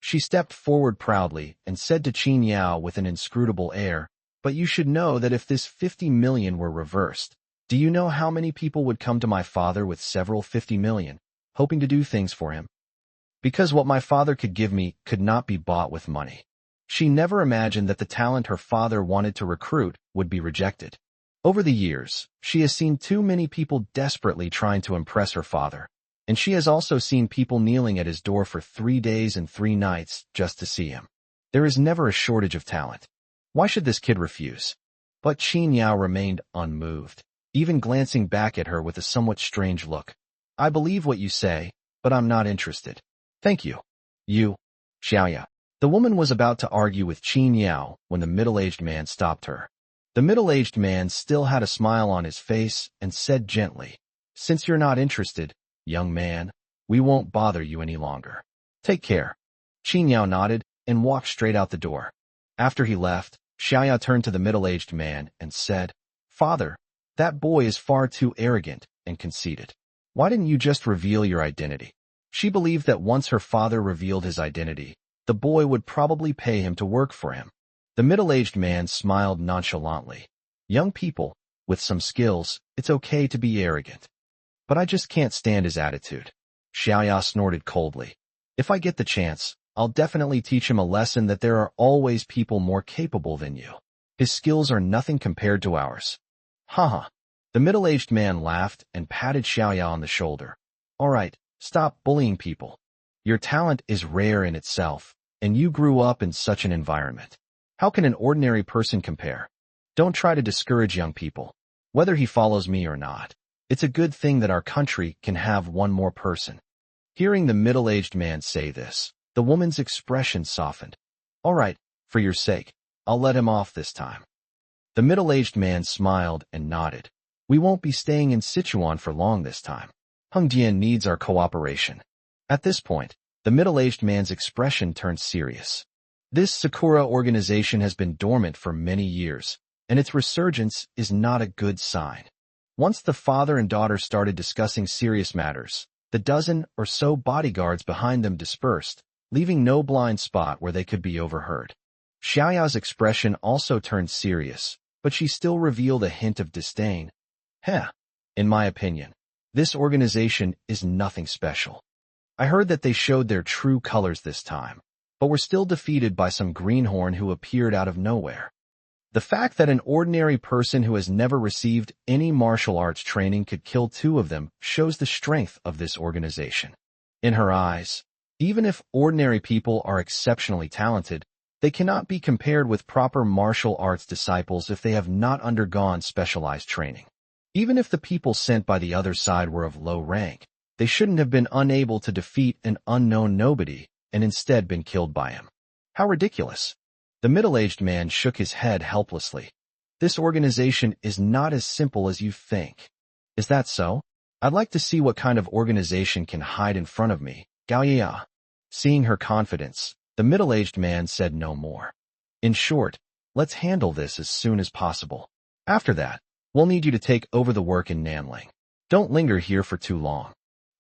S1: She stepped forward proudly and said to Qin Yao with an inscrutable air, But you should know that if this 50 million were reversed, do you know how many people would come to my father with several 50 million, hoping to do things for him? Because what my father could give me could not be bought with money. She never imagined that the talent her father wanted to recruit would be rejected. Over the years, she has seen too many people desperately trying to impress her father, and she has also seen people kneeling at his door for 3 days and 3 nights just to see him. There is never a shortage of talent. Why should this kid refuse? But Qin Yao remained unmoved, even glancing back at her with a somewhat strange look. I believe what you say, but I'm not interested. Thank you. You, Xiaoya. The woman was about to argue with Qin Yao when the middle-aged man stopped her. The middle-aged man still had a smile on his face and said gently, Since you're not interested, young man, we won't bother you any longer. Take care. Qin Yao nodded and walked straight out the door. After he left, Xiaoya turned to the middle-aged man and said, Father, that boy is far too arrogant and conceited. Why didn't you just reveal your identity? She believed that once her father revealed his identity, the boy would probably pay him to work for him. The middle-aged man smiled nonchalantly. Young people, with some skills, it's okay to be arrogant. But I just can't stand his attitude. Xiaoya snorted coldly. If I get the chance, I'll definitely teach him a lesson that there are always people more capable than you. His skills are nothing compared to ours. Haha. The middle-aged man laughed and patted Xiaoya on the shoulder. All right, stop bullying people. Your talent is rare in itself, and you grew up in such an environment. How can an ordinary person compare? Don't try to discourage young people. Whether he follows me or not, it's a good thing that our country can have one more person. Hearing the middle-aged man say this, the woman's expression softened. All right, for your sake, I'll let him off this time. The middle-aged man smiled and nodded. We won't be staying in Sichuan for long this time. Hengdian needs our cooperation. At this point, the middle-aged man's expression turned serious. This Sakura organization has been dormant for many years, and its resurgence is not a good sign. Once the father and daughter started discussing serious matters, the dozen or so bodyguards behind them dispersed, leaving no blind spot where they could be overheard. Xiaoya's expression also turned serious, but she still revealed a hint of disdain. In my opinion, this organization is nothing special. I heard that they showed their true colors this time, but were still defeated by some greenhorn who appeared out of nowhere. The fact that an ordinary person who has never received any martial arts training could kill 2 of them shows the strength of this organization. In her eyes, even if ordinary people are exceptionally talented, they cannot be compared with proper martial arts disciples if they have not undergone specialized training. Even if the people sent by the other side were of low rank, they shouldn't have been unable to defeat an unknown nobody and instead been killed by him. How ridiculous. The middle-aged man shook his head helplessly. This organization is not as simple as you think. Is that so? I'd like to see what kind of organization can hide in front of me, Gao Ya. Seeing her confidence, the middle-aged man said no more. In short, let's handle this as soon as possible. After that, we'll need you to take over the work in Nanling. Don't linger here for too long.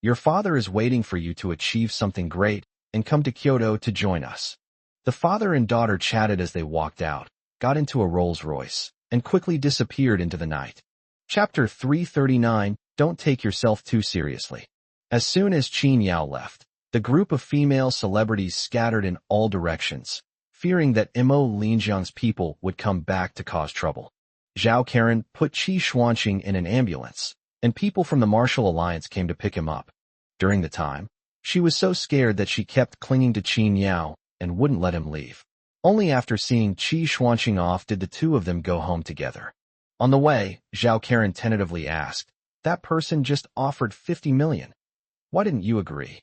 S1: Your father is waiting for you to achieve something great and come to Kyoto to join us. The father and daughter chatted as they walked out, got into a Rolls-Royce, and quickly disappeared into the night. Chapter 339, Don't Take Yourself Too Seriously. As soon as Qin Yao left, the group of female celebrities scattered in all directions, fearing that Mo Linjiang's people would come back to cause trouble. Zhao Karen put Qi Xuanqing in an ambulance, and people from the Martial Alliance came to pick him up. During the time, she was so scared that she kept clinging to Qin Yao and wouldn't let him leave. Only after seeing Qi Xuanqing off did the two of them go home together. On the way, Zhao Karen tentatively asked, "That person just offered 50 million. Why didn't you agree?"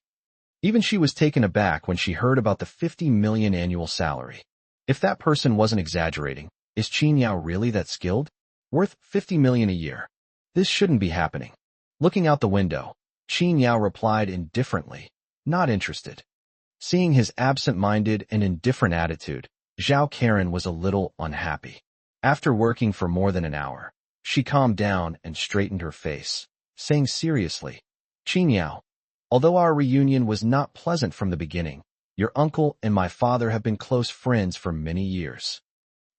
S1: Even she was taken aback when she heard about the 50 million annual salary. If that person wasn't exaggerating, is Qin Yao really that skilled? Worth 50 million a year. This shouldn't be happening. Looking out the window, Qin Yao replied indifferently, not interested. Seeing his absent-minded and indifferent attitude, Zhao Karen was a little unhappy. After working for more than an hour, she calmed down and straightened her face, saying seriously, "Qin Yao, although our reunion was not pleasant from the beginning, your uncle and my father have been close friends for many years.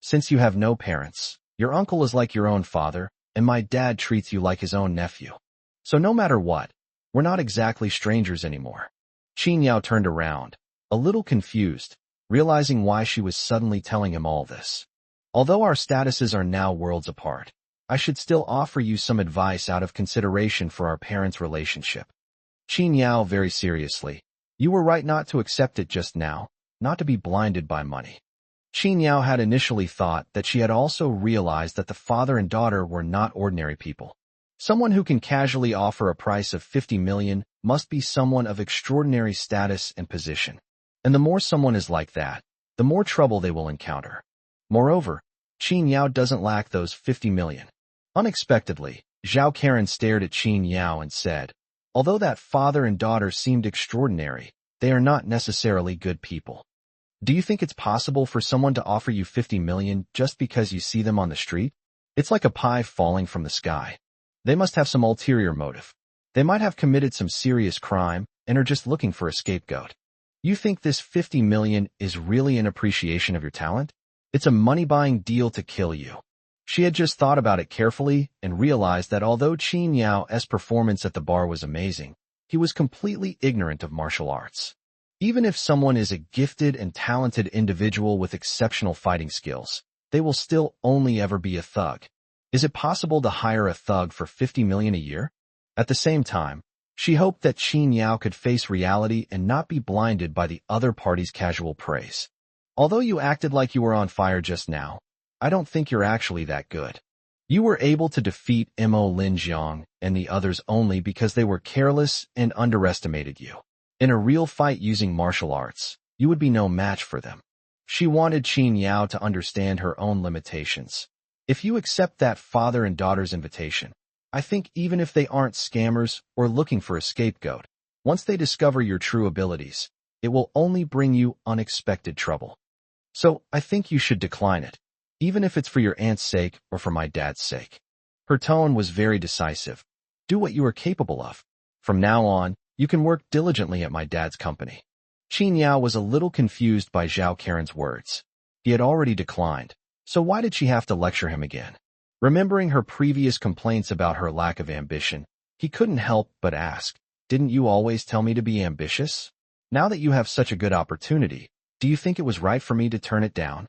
S1: Since you have no parents, your uncle is like your own father, and my dad treats you like his own nephew. So no matter what, we're not exactly strangers anymore." Qin Yao turned around, a little confused, realizing why she was suddenly telling him all this. "Although our statuses are now worlds apart, I should still offer you some advice out of consideration for our parents' relationship." Qin Yao very seriously, "You were right not to accept it just now, not to be blinded by money." Qin Yao had initially thought that she had also realized that the father and daughter were not ordinary people. Someone who can casually offer a price of 50 million must be someone of extraordinary status and position. And the more someone is like that, the more trouble they will encounter. Moreover, Qin Yao doesn't lack those 50 million. Unexpectedly, Zhao Karen stared at Qin Yao and said, "Although that father and daughter seemed extraordinary, they are not necessarily good people. Do you think it's possible for someone to offer you 50 million just because you see them on the street? It's like a pie falling from the sky. They must have some ulterior motive. They might have committed some serious crime and are just looking for a scapegoat. You think this 50 million is really an appreciation of your talent? It's a money-buying deal to kill you." She had just thought about it carefully and realized that although Qin Yao's performance at the bar was amazing, he was completely ignorant of martial arts. Even if someone is a gifted and talented individual with exceptional fighting skills, they will still only ever be a thug. Is it possible to hire a thug for 50 million a year? At the same time, she hoped that Qin Yao could face reality and not be blinded by the other party's casual praise. "Although you acted like you were on fire just now, I don't think you're actually that good. You were able to defeat Mo Linjiang and the others only because they were careless and underestimated you. In a real fight using martial arts, you would be no match for them." She wanted Qin Yao to understand her own limitations. If you accept that father and daughter's invitation, I think even if they aren't scammers or looking for a scapegoat, once they discover your true abilities, it will only bring you unexpected trouble. So I think you should decline it, even if it's for your aunt's sake or for my dad's sake. Her tone was very decisive. "Do what you are capable of. From now on, you can work diligently at my dad's company." Qin Yao was a little confused by Zhao Karen's words. He had already declined, so why did she have to lecture him again? Remembering her previous complaints about her lack of ambition, he couldn't help but ask, "Didn't you always tell me to be ambitious? Now that you have such a good opportunity, do you think it was right for me to turn it down?"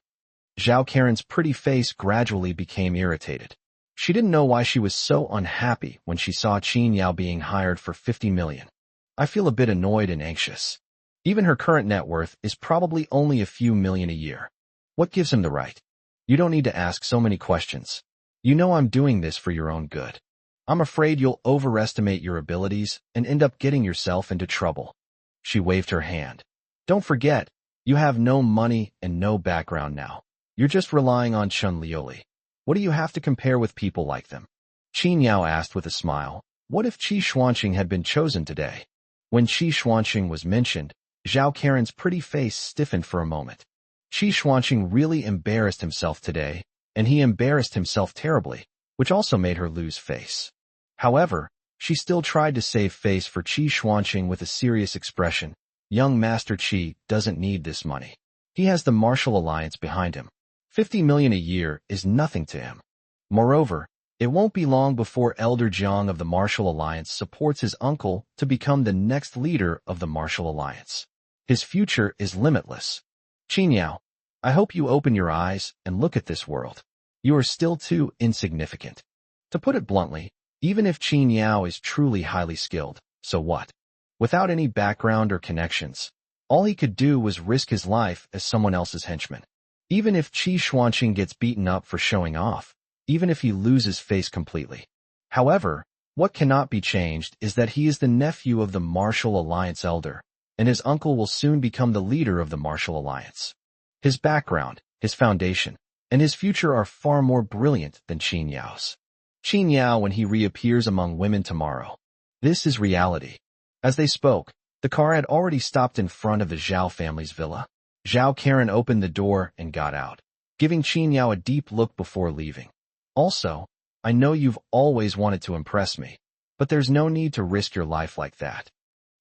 S1: Zhao Karen's pretty face gradually became irritated. She didn't know why she was so unhappy when she saw Qin Yao being hired for 50 million. "I feel a bit annoyed and anxious. Even her current net worth is probably only a few million a year. What gives him the right? You don't need to ask so many questions. You know I'm doing this for your own good. I'm afraid you'll overestimate your abilities and end up getting yourself into trouble." She waved her hand. "Don't forget, you have no money and no background now. You're just relying on Chun Lioli. What do you have to compare with people like them?" Qin Yao asked with a smile. What if Qi Xuanqing had been chosen today? When Qi Xuanqing was mentioned, Zhao Karen's pretty face stiffened for a moment. Qi Xuanqing really embarrassed himself today, and he embarrassed himself terribly, which also made her lose face. However, she still tried to save face for Qi Xuanqing with a serious expression. Young Master Qi doesn't need this money. He has the Martial Alliance behind him. 50 million a year is nothing to him. Moreover, it won't be long before Elder Jiang of the Martial Alliance supports his uncle to become the next leader of the Martial Alliance. His future is limitless. Qiniao, I hope you open your eyes and look at this world. You are still too insignificant. To put it bluntly, even if Qiniao is truly highly skilled, so what? Without any background or connections, all he could do was risk his life as someone else's henchman. Even if Qi Xuanqing gets beaten up for showing off, even if he loses face completely. However, what cannot be changed is that he is the nephew of the Martial Alliance elder, and his uncle will soon become the leader of the Martial Alliance. His background, his foundation, and his future are far more brilliant than Qin Yao's. Qin Yao when he reappears among women tomorrow. This is reality. As they spoke, the car had already stopped in front of the Zhao family's villa. Zhao Karen opened the door and got out, giving Qin Yao a deep look before leaving. Also, I know you've always wanted to impress me, but there's no need to risk your life like that.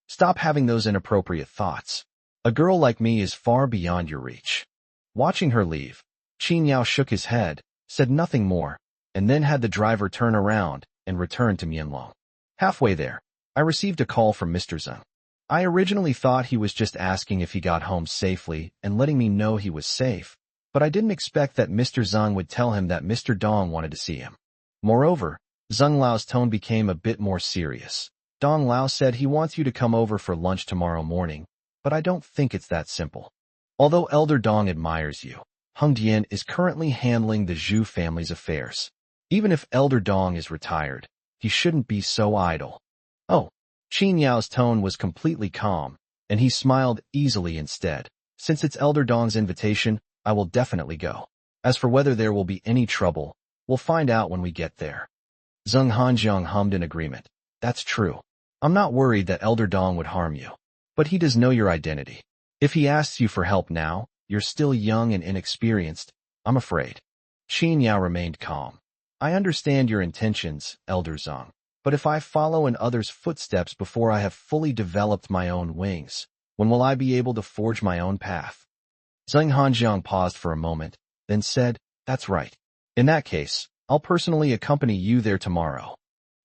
S1: Stop having those inappropriate thoughts. A girl like me is far beyond your reach. Watching her leave, Qin Yao shook his head, said nothing more, and then had the driver turn around and return to Mianlong. Halfway there, I received a call from Mr. Zeng. I originally thought he was just asking if he got home safely and letting me know he was safe, but I didn't expect that Mr. Zeng would tell him that Mr. Dong wanted to see him. Moreover, Zeng Lao's tone became a bit more serious. Dong Lao said he wants you to come over for lunch tomorrow morning, but I don't think it's that simple. Although Elder Dong admires you, Heng Dian is currently handling the Zhu family's affairs. Even if Elder Dong is retired, he shouldn't be so idle. Oh, Qin Yao's tone was completely calm, and he smiled easily instead. Since it's Elder Dong's invitation, I will definitely go. As for whether there will be any trouble, we'll find out when we get there. Zheng Hanjiang hummed in agreement. That's true. I'm not worried that Elder Dong would harm you. But he does know your identity. If he asks you for help now, you're still young and inexperienced, I'm afraid. Qin Yao remained calm. I understand your intentions, Elder Zheng, but if I follow in others' footsteps before I have fully developed my own wings, when will I be able to forge my own path? Zheng Hanjiang paused for a moment, then said, That's right. In that case, I'll personally accompany you there tomorrow.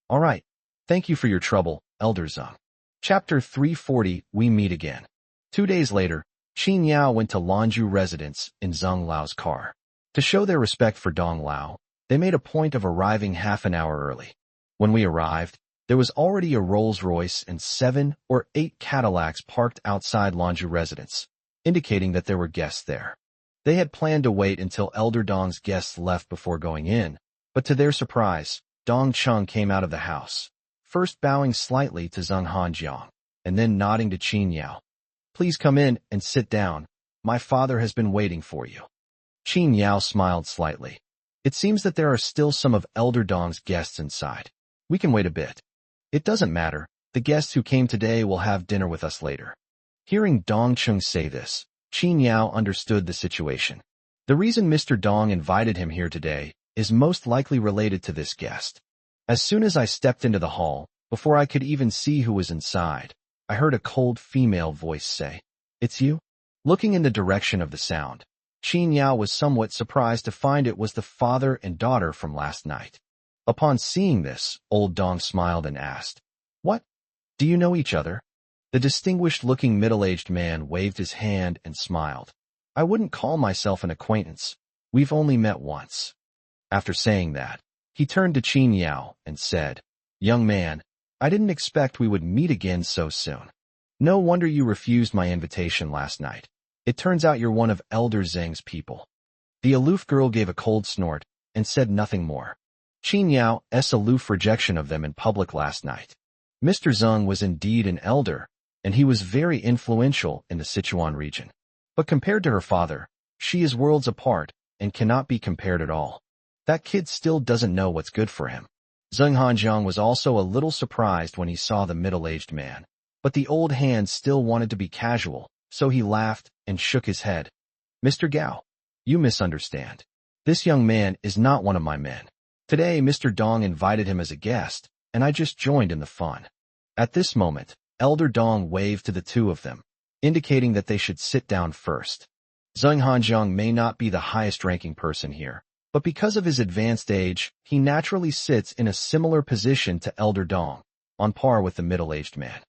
S1: All right. Thank you for your trouble, Elder Zheng. Chapter 340, We Meet Again. 2 days later, Qin Yao went to Lanzhu residence in Zheng Lao's car. To show their respect for Dong Lao, they made a point of arriving half an hour early. When we arrived, there was already a Rolls-Royce and 7 or 8 Cadillacs parked outside Lanzhu residence, indicating that there were guests there. They had planned to wait until Elder Dong's guests left before going in, but to their surprise, Dong Chung came out of the house, first bowing slightly to Zheng Hanjiang, and then nodding to Qin Yao. Please come in and sit down. My father has been waiting for you. Qin Yao smiled slightly. It seems that there are still some of Elder Dong's guests inside. We can wait a bit. It doesn't matter. The guests who came today will have dinner with us later. Hearing Dong Chung say this, Qin Yao understood the situation. The reason Mr. Dong invited him here today is most likely related to this guest. As soon as I stepped into the hall, before I could even see who was inside, I heard a cold female voice say, It's you? Looking in the direction of the sound, Qin Yao was somewhat surprised to find it was the father and daughter from last night. Upon seeing this, old Dong smiled and asked, What? Do you know each other? The distinguished-looking middle-aged man waved his hand and smiled. I wouldn't call myself an acquaintance. We've only met once. After saying that, he turned to Qin Yao and said, Young man, I didn't expect we would meet again so soon. No wonder you refused my invitation last night. It turns out you're one of Elder Zheng's people. The aloof girl gave a cold snort and said nothing more. Qin Yao's aloof rejection of them in public last night. Mr. Zheng was indeed an elder, and he was very influential in the Sichuan region. But compared to her father, she is worlds apart and cannot be compared at all. That kid still doesn't know what's good for him. Zheng Hanjiang was also a little surprised when he saw the middle-aged man, but the old hand still wanted to be casual, so he laughed and shook his head. Mr. Gao, you misunderstand. This young man is not one of my men. Today, Mr. Dong invited him as a guest, and I just joined in the fun. At this moment, Elder Dong waved to the two of them, indicating that they should sit down first. Zheng Hanjiang may not be the highest-ranking person here, but because of his advanced age, he naturally sits in a similar position to Elder Dong, on par with the middle-aged man.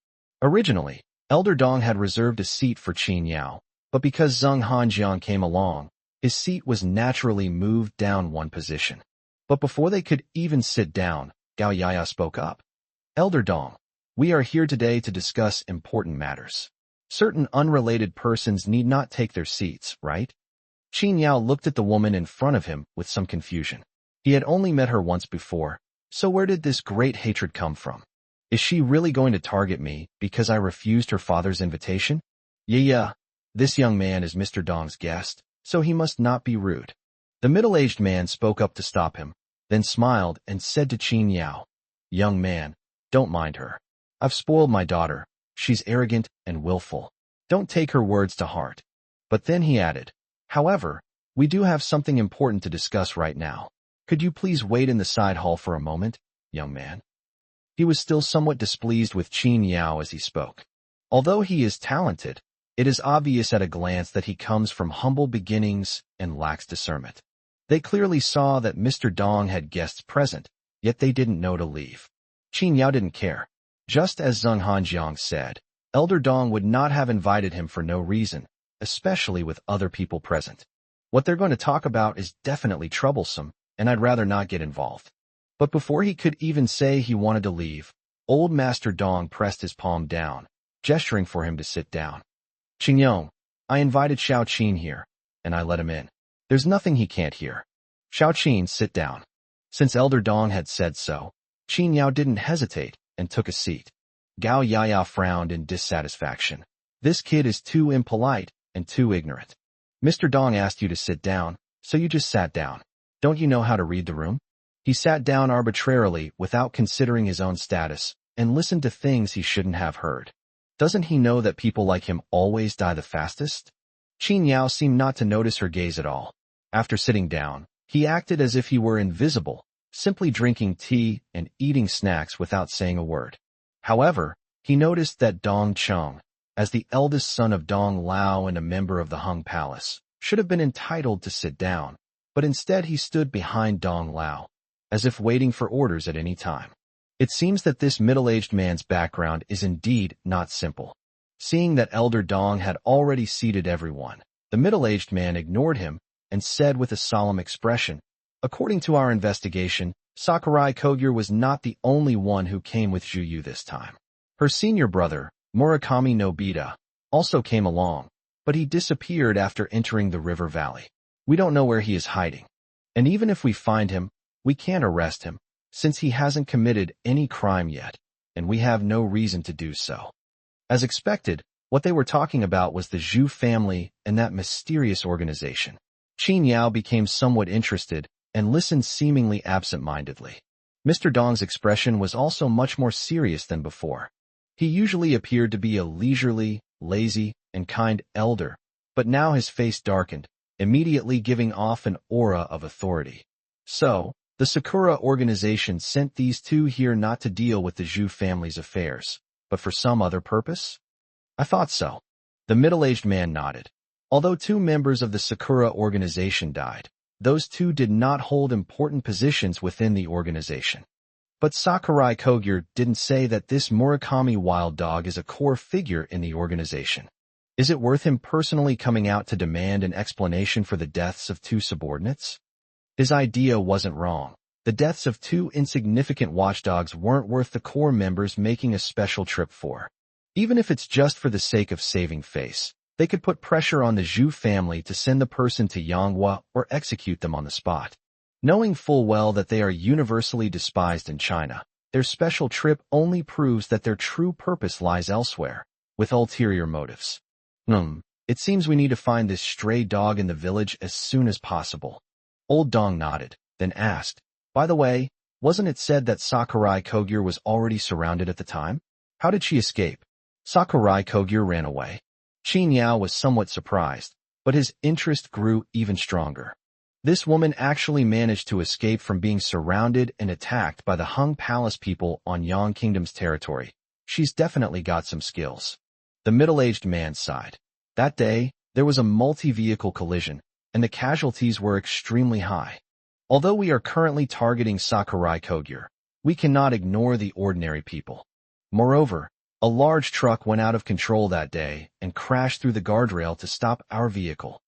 S1: Originally, Elder Dong had reserved a seat for Qin Yao, but because Zheng Hanjiang came along, his seat was naturally moved down one position. But before they could even sit down, Gao Yaya spoke up. Elder Dong, we are here today to discuss important matters. Certain unrelated persons need not take their seats, right? Qin Yao looked at the woman in front of him with some confusion. He had only met her once before, so where did this great hatred come from? Is she really going to target me because I refused her father's invitation? Yeah, this young man is Mr. Dong's guest, so he must not be rude. The middle-aged man spoke up to stop him, then smiled and said to Qin Yao, Young man, don't mind her. I've spoiled my daughter. She's arrogant and willful. Don't take her words to heart. But then he added, However, we do have something important to discuss right now. Could you please wait in the side hall for a moment, young man? He was still somewhat displeased with Qin Yao as he spoke. Although he is talented, it is obvious at a glance that he comes from humble beginnings and lacks discernment. They clearly saw that Mr. Dong had guests present, yet they didn't know to leave. Qin Yao didn't care. Just as Zheng Hanjiang said, Elder Dong would not have invited him for no reason, especially with other people present. What they're going to talk about is definitely troublesome, and I'd rather not get involved. But before he could even say he wanted to leave, Old Master Dong pressed his palm down, gesturing for him to sit down. Qingyong, I invited Xiao Qin here, and I let him in. There's nothing he can't hear. Xiao Qin, sit down. Since Elder Dong had said so, Qin Yao didn't hesitate and took a seat. Gao Yaya frowned in dissatisfaction. This kid is too impolite and too ignorant. Mr. Dong asked you to sit down, so you just sat down. Don't you know how to read the room? He sat down arbitrarily without considering his own status and listened to things he shouldn't have heard. Doesn't he know that people like him always die the fastest? Qin Yao seemed not to notice her gaze at all. After sitting down, he acted as if he were invisible, simply drinking tea and eating snacks without saying a word. However, he noticed that Dong Cheng, as the eldest son of Dong Lao and a member of the Hung Palace, should have been entitled to sit down, but instead he stood behind Dong Lao, as if waiting for orders at any time. It seems that this middle-aged man's background is indeed not simple. Seeing that Elder Dong had already seated everyone, the middle-aged man ignored him and said with a solemn expression, According to our investigation, Sakurai Kogure was not the only one who came with Zhu Yu this time. Her senior brother, Murakami Nobita, also came along, but he disappeared after entering the river valley. We don't know where he is hiding. And even if we find him, we can't arrest him, since he hasn't committed any crime yet, and we have no reason to do so. As expected, what they were talking about was the Zhu family and that mysterious organization. Qin Yao became somewhat interested and listened seemingly absent-mindedly. Mr. Dong's expression was also much more serious than before. He usually appeared to be a leisurely, lazy, and kind elder, but now his face darkened, immediately giving off an aura of authority. So, the Sakura organization sent these two here not to deal with the Zhu family's affairs, but for some other purpose? I thought so. The middle-aged man nodded. Although two members of the Sakura organization died, those two did not hold important positions within the organization. But Sakurai Kogure didn't say that this Murakami wild dog is a core figure in the organization. Is it worth him personally coming out to demand an explanation for the deaths of two subordinates? His idea wasn't wrong. The deaths of two insignificant watchdogs weren't worth the core members making a special trip for. Even if it's just for the sake of saving face, they could put pressure on the Zhu family to send the person to Yanghua or execute them on the spot. Knowing full well that they are universally despised in China, their special trip only proves that their true purpose lies elsewhere, with ulterior motives. It seems we need to find this stray dog in the village as soon as possible. Old Dong nodded, then asked, By the way, Wasn't it said that Sakurai Kogyo was already surrounded at the time? How did she escape? Sakurai Kogyo ran away. Qin Yao was somewhat surprised, but his interest grew even stronger. This woman actually managed to escape from being surrounded and attacked by the Hung Palace people on Yang Kingdom's territory. She's definitely got some skills. The middle-aged man sighed. That day, there was a multi-vehicle collision, and the casualties were extremely high. Although we are currently targeting Sakurai Kogyo, we cannot ignore the ordinary people. Moreover, a large truck went out of control that day and crashed through the guardrail to stop our vehicle.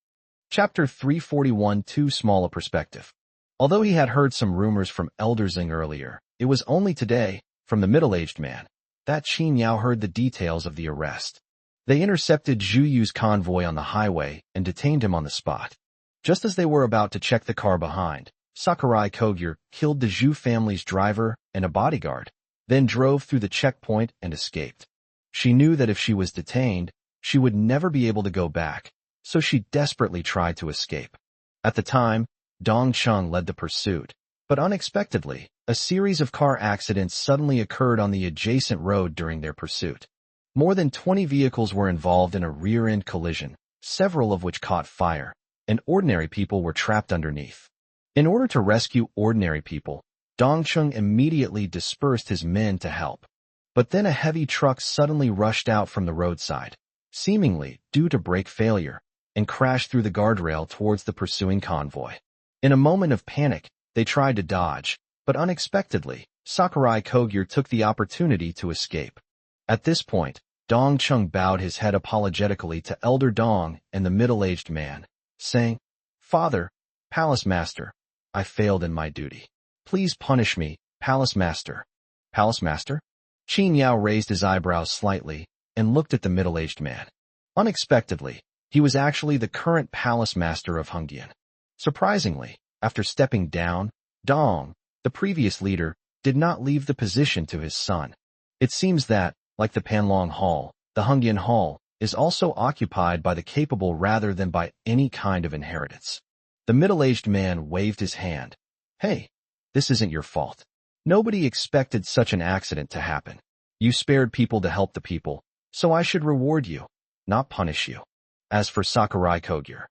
S1: Chapter 341 Too Small a Perspective. Although he had heard some rumors from Elder Zing earlier, it was only today, from the middle-aged man, that Qin Yao heard the details of the arrest. They intercepted Zhu Yu's convoy on the highway and detained him on the spot. Just as they were about to check the car behind, Sakurai Kogyo killed the Zhu family's driver and a bodyguard, then drove through the checkpoint and escaped. She knew that if she was detained, she would never be able to go back, so she desperately tried to escape. At the time, Dong Chung led the pursuit, but unexpectedly, a series of car accidents suddenly occurred on the adjacent road during their pursuit. More than 20 vehicles were involved in a rear-end collision, several of which caught fire, and ordinary people were trapped underneath. In order to rescue ordinary people, Dong Chung immediately dispersed his men to help. But then a heavy truck suddenly rushed out from the roadside, seemingly due to brake failure, and crashed through the guardrail towards the pursuing convoy. In a moment of panic, they tried to dodge, but unexpectedly, Sakurai Kogyo took the opportunity to escape. At this point, Dong Chung bowed his head apologetically to Elder Dong and the middle-aged man, saying, "Father, Palace Master, I failed in my duty. Please punish me, Palace Master." Palace Master? Qin Yao raised his eyebrows slightly and looked at the middle-aged man. Unexpectedly, he was actually the current Palace Master of Hungyan. Surprisingly, after stepping down, Dong, the previous leader, did not leave the position to his son. It seems that, like the Panlong Hall, the Hungyan Hall is also occupied by the capable rather than by any kind of inheritance. The middle-aged man waved his hand. "Hey, this isn't your fault. Nobody expected such an accident to happen. You spared people to help the people, so I should reward you, not punish you. As for Sakurai Kogyo,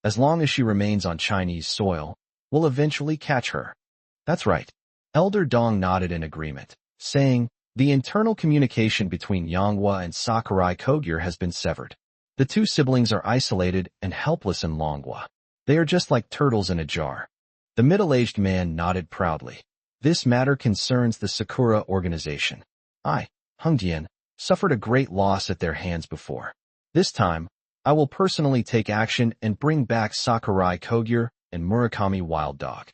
S1: as long as she remains on Chinese soil, we'll eventually catch her." "That's right." Elder Dong nodded in agreement, saying, "The internal communication between Yanghua and Sakurai Kogyo has been severed. The two siblings are isolated and helpless in Longhua. They are just like turtles in a jar." The middle-aged man nodded proudly. "This matter concerns the Sakura organization. I, Hungyan, suffered a great loss at their hands before. This time, I will personally take action and bring back Sakurai Kogyo and Murakami Wild Dog."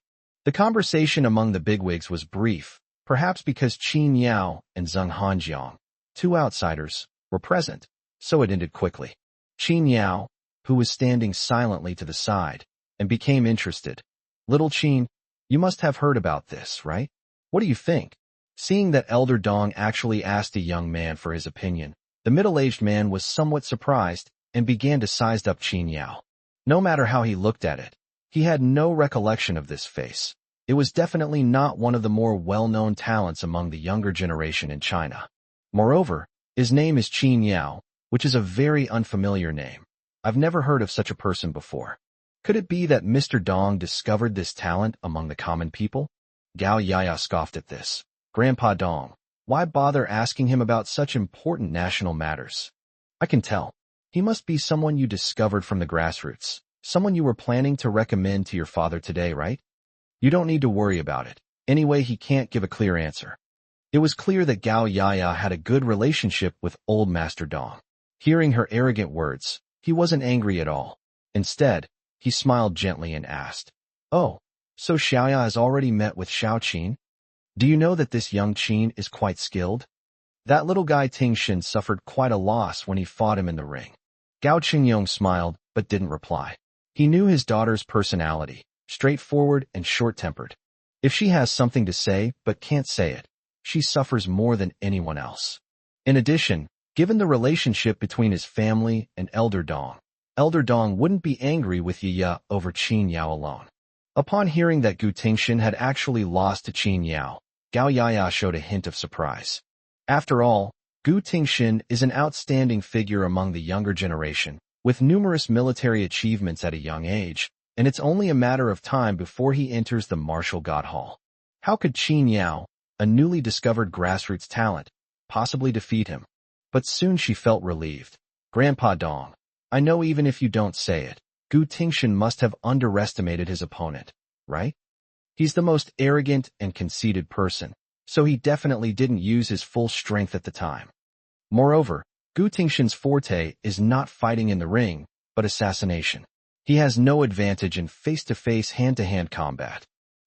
S1: The conversation among the bigwigs was brief, perhaps because Qin Yao and Zheng Hanjiang, two outsiders, were present, so it ended quickly. Qin Yao, who was standing silently to the side, and became interested. "Little Qin, you must have heard about this, right? What do you think?" Seeing that Elder Dong actually asked a young man for his opinion, the middle-aged man was somewhat surprised and began to size up Qin Yao. No matter how he looked at it, he had no recollection of this face. It was definitely not one of the more well-known talents among the younger generation in China. Moreover, his name is Qin Yao, which is a very unfamiliar name. I've never heard of such a person before. Could it be that Mr. Dong discovered this talent among the common people? Gao Yaya scoffed at this. "Grandpa Dong, why bother asking him about such important national matters? I can tell. He must be someone you discovered from the grassroots, someone you were planning to recommend to your father today, right? You don't need to worry about it. Anyway, he can't give a clear answer." It was clear that Gao Yaya had a good relationship with old Master Dong. Hearing her arrogant words, he wasn't angry at all. Instead, he smiled gently and asked, "Oh, so Xiaoya has already met with Xiao Qin? Do you know that this young Qin is quite skilled? That little guy Ting Shin suffered quite a loss when he fought him in the ring." Gao Qingyong smiled, but didn't reply. He knew his daughter's personality, straightforward and short-tempered. If she has something to say but can't say it, she suffers more than anyone else. In addition, given the relationship between his family and Elder Dong wouldn't be angry with Yiya over Qin Yao alone. Upon hearing that Gu Tingshan had actually lost to Qin Yao, Gao Yaya showed a hint of surprise. After all, Gu Tingshan is an outstanding figure among the younger generation, with numerous military achievements at a young age, and it's only a matter of time before he enters the martial god hall. How could Qin Yao, a newly discovered grassroots talent, possibly defeat him? But soon she felt relieved. Grandpa Dong, I know even if you don't say it, Gu Tingshan must have underestimated his opponent, right? He's the most arrogant and conceited person, so he definitely didn't use his full strength at the time. Moreover, Gu Tingshan's forte is not fighting in the ring, but assassination. He has no advantage in face-to-face hand-to-hand combat.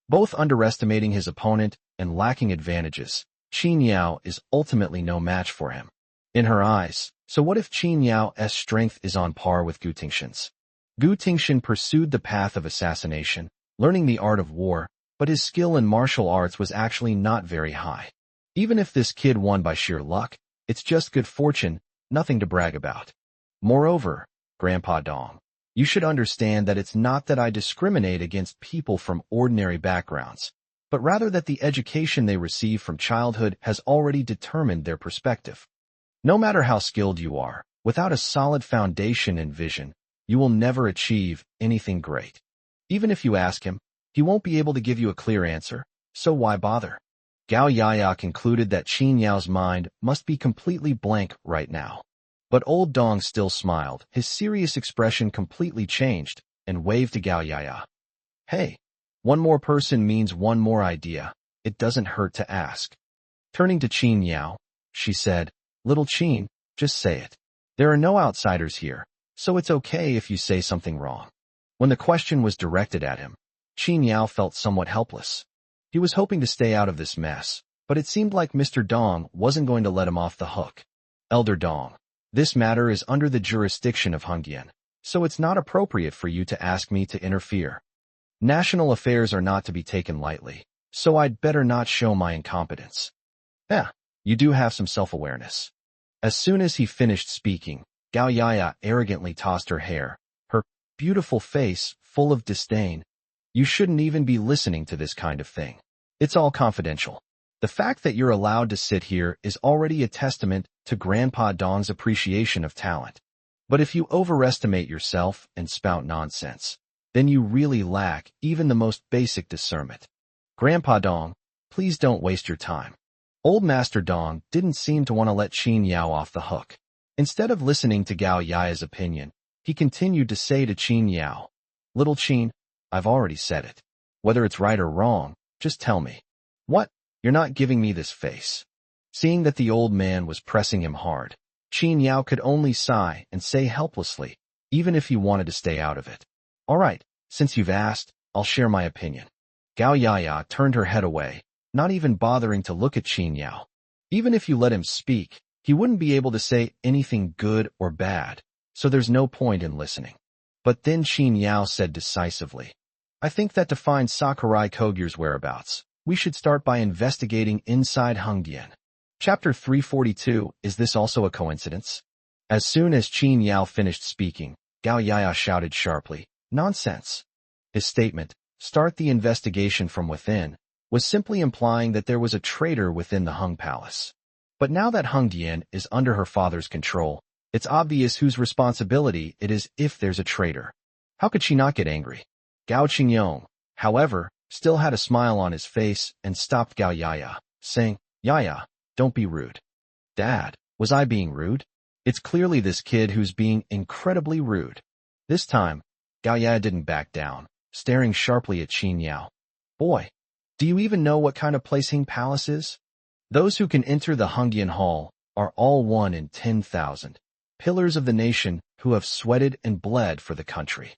S1: Both underestimating his opponent and lacking advantages, Qin Yao is ultimately no match for him. In her eyes, so what if Qin Yao's strength is on par with Gu Tingshan's? Gu Tingshan pursued the path of assassination, learning the art of war, but his skill in martial arts was actually not very high. Even if this kid won by sheer luck, it's just good fortune, nothing to brag about. Moreover, Grandpa Dong, you should understand that it's not that I discriminate against people from ordinary backgrounds, but rather that the education they receive from childhood has already determined their perspective. No matter how skilled you are, without a solid foundation and vision, you will never achieve anything great. Even if you ask him, he won't be able to give you a clear answer, so why bother? Gao Yaya concluded that Qin Yao's mind must be completely blank right now. But old Dong still smiled, his serious expression completely changed, and waved to Gao Yaya. Hey, one more person means one more idea. It doesn't hurt to ask. Turning to Qin Yao, she said, Little Qin, just say it. There are no outsiders here, so it's okay if you say something wrong. When the question was directed at him, Qin Yao felt somewhat helpless. He was hoping to stay out of this mess, but it seemed like Mr. Dong wasn't going to let him off the hook. Elder Dong, this matter is under the jurisdiction of Hongyan, so it's not appropriate for you to ask me to interfere. National affairs are not to be taken lightly, so I'd better not show my incompetence. You do have some self-awareness. As soon as he finished speaking, Gao Yaya arrogantly tossed her hair, her beautiful face full of disdain. You shouldn't even be listening to this kind of thing. It's all confidential. The fact that you're allowed to sit here is already a testament to Grandpa Dong's appreciation of talent. But if you overestimate yourself and spout nonsense, then you really lack even the most basic discernment. Grandpa Dong, please don't waste your time. Old Master Dong didn't seem to want to let Qin Yao off the hook. Instead of listening to Gao Yaya's opinion, he continued to say to Qin Yao, Little Qin, I've already said it. Whether it's right or wrong, just tell me. What? You're not giving me this face. Seeing that the old man was pressing him hard, Qin Yao could only sigh and say helplessly, even if he wanted to stay out of it. All right, since you've asked, I'll share my opinion. Gao Yaya turned her head away, not even bothering to look at Qin Yao. Even if you let him speak, he wouldn't be able to say anything good or bad, so there's no point in listening. But then Qin Yao said decisively, I think that to find Sakurai Kogyu's whereabouts, we should start by investigating inside Hongyan. Chapter 342, Is this also a coincidence? As soon as Qin Yao finished speaking, Gao Yaya shouted sharply, Nonsense! His statement, start the investigation from within, was simply implying that there was a traitor within the Hung Palace. But now that Hongyan is under her father's control, it's obvious whose responsibility it is if there's a traitor. How could she not get angry? Gao Qingyong, however, still had a smile on his face and stopped Gao Yaya, saying, Yaya, don't be rude. Dad, was I being rude? It's clearly this kid who's being incredibly rude. This time, Gao Yaya didn't back down, staring sharply at Qin Yao. Boy, do you even know what kind of place Hing Palace is? Those who can enter the Hongyan Hall are all 1 in 10,000, pillars of the nation who have sweated and bled for the country.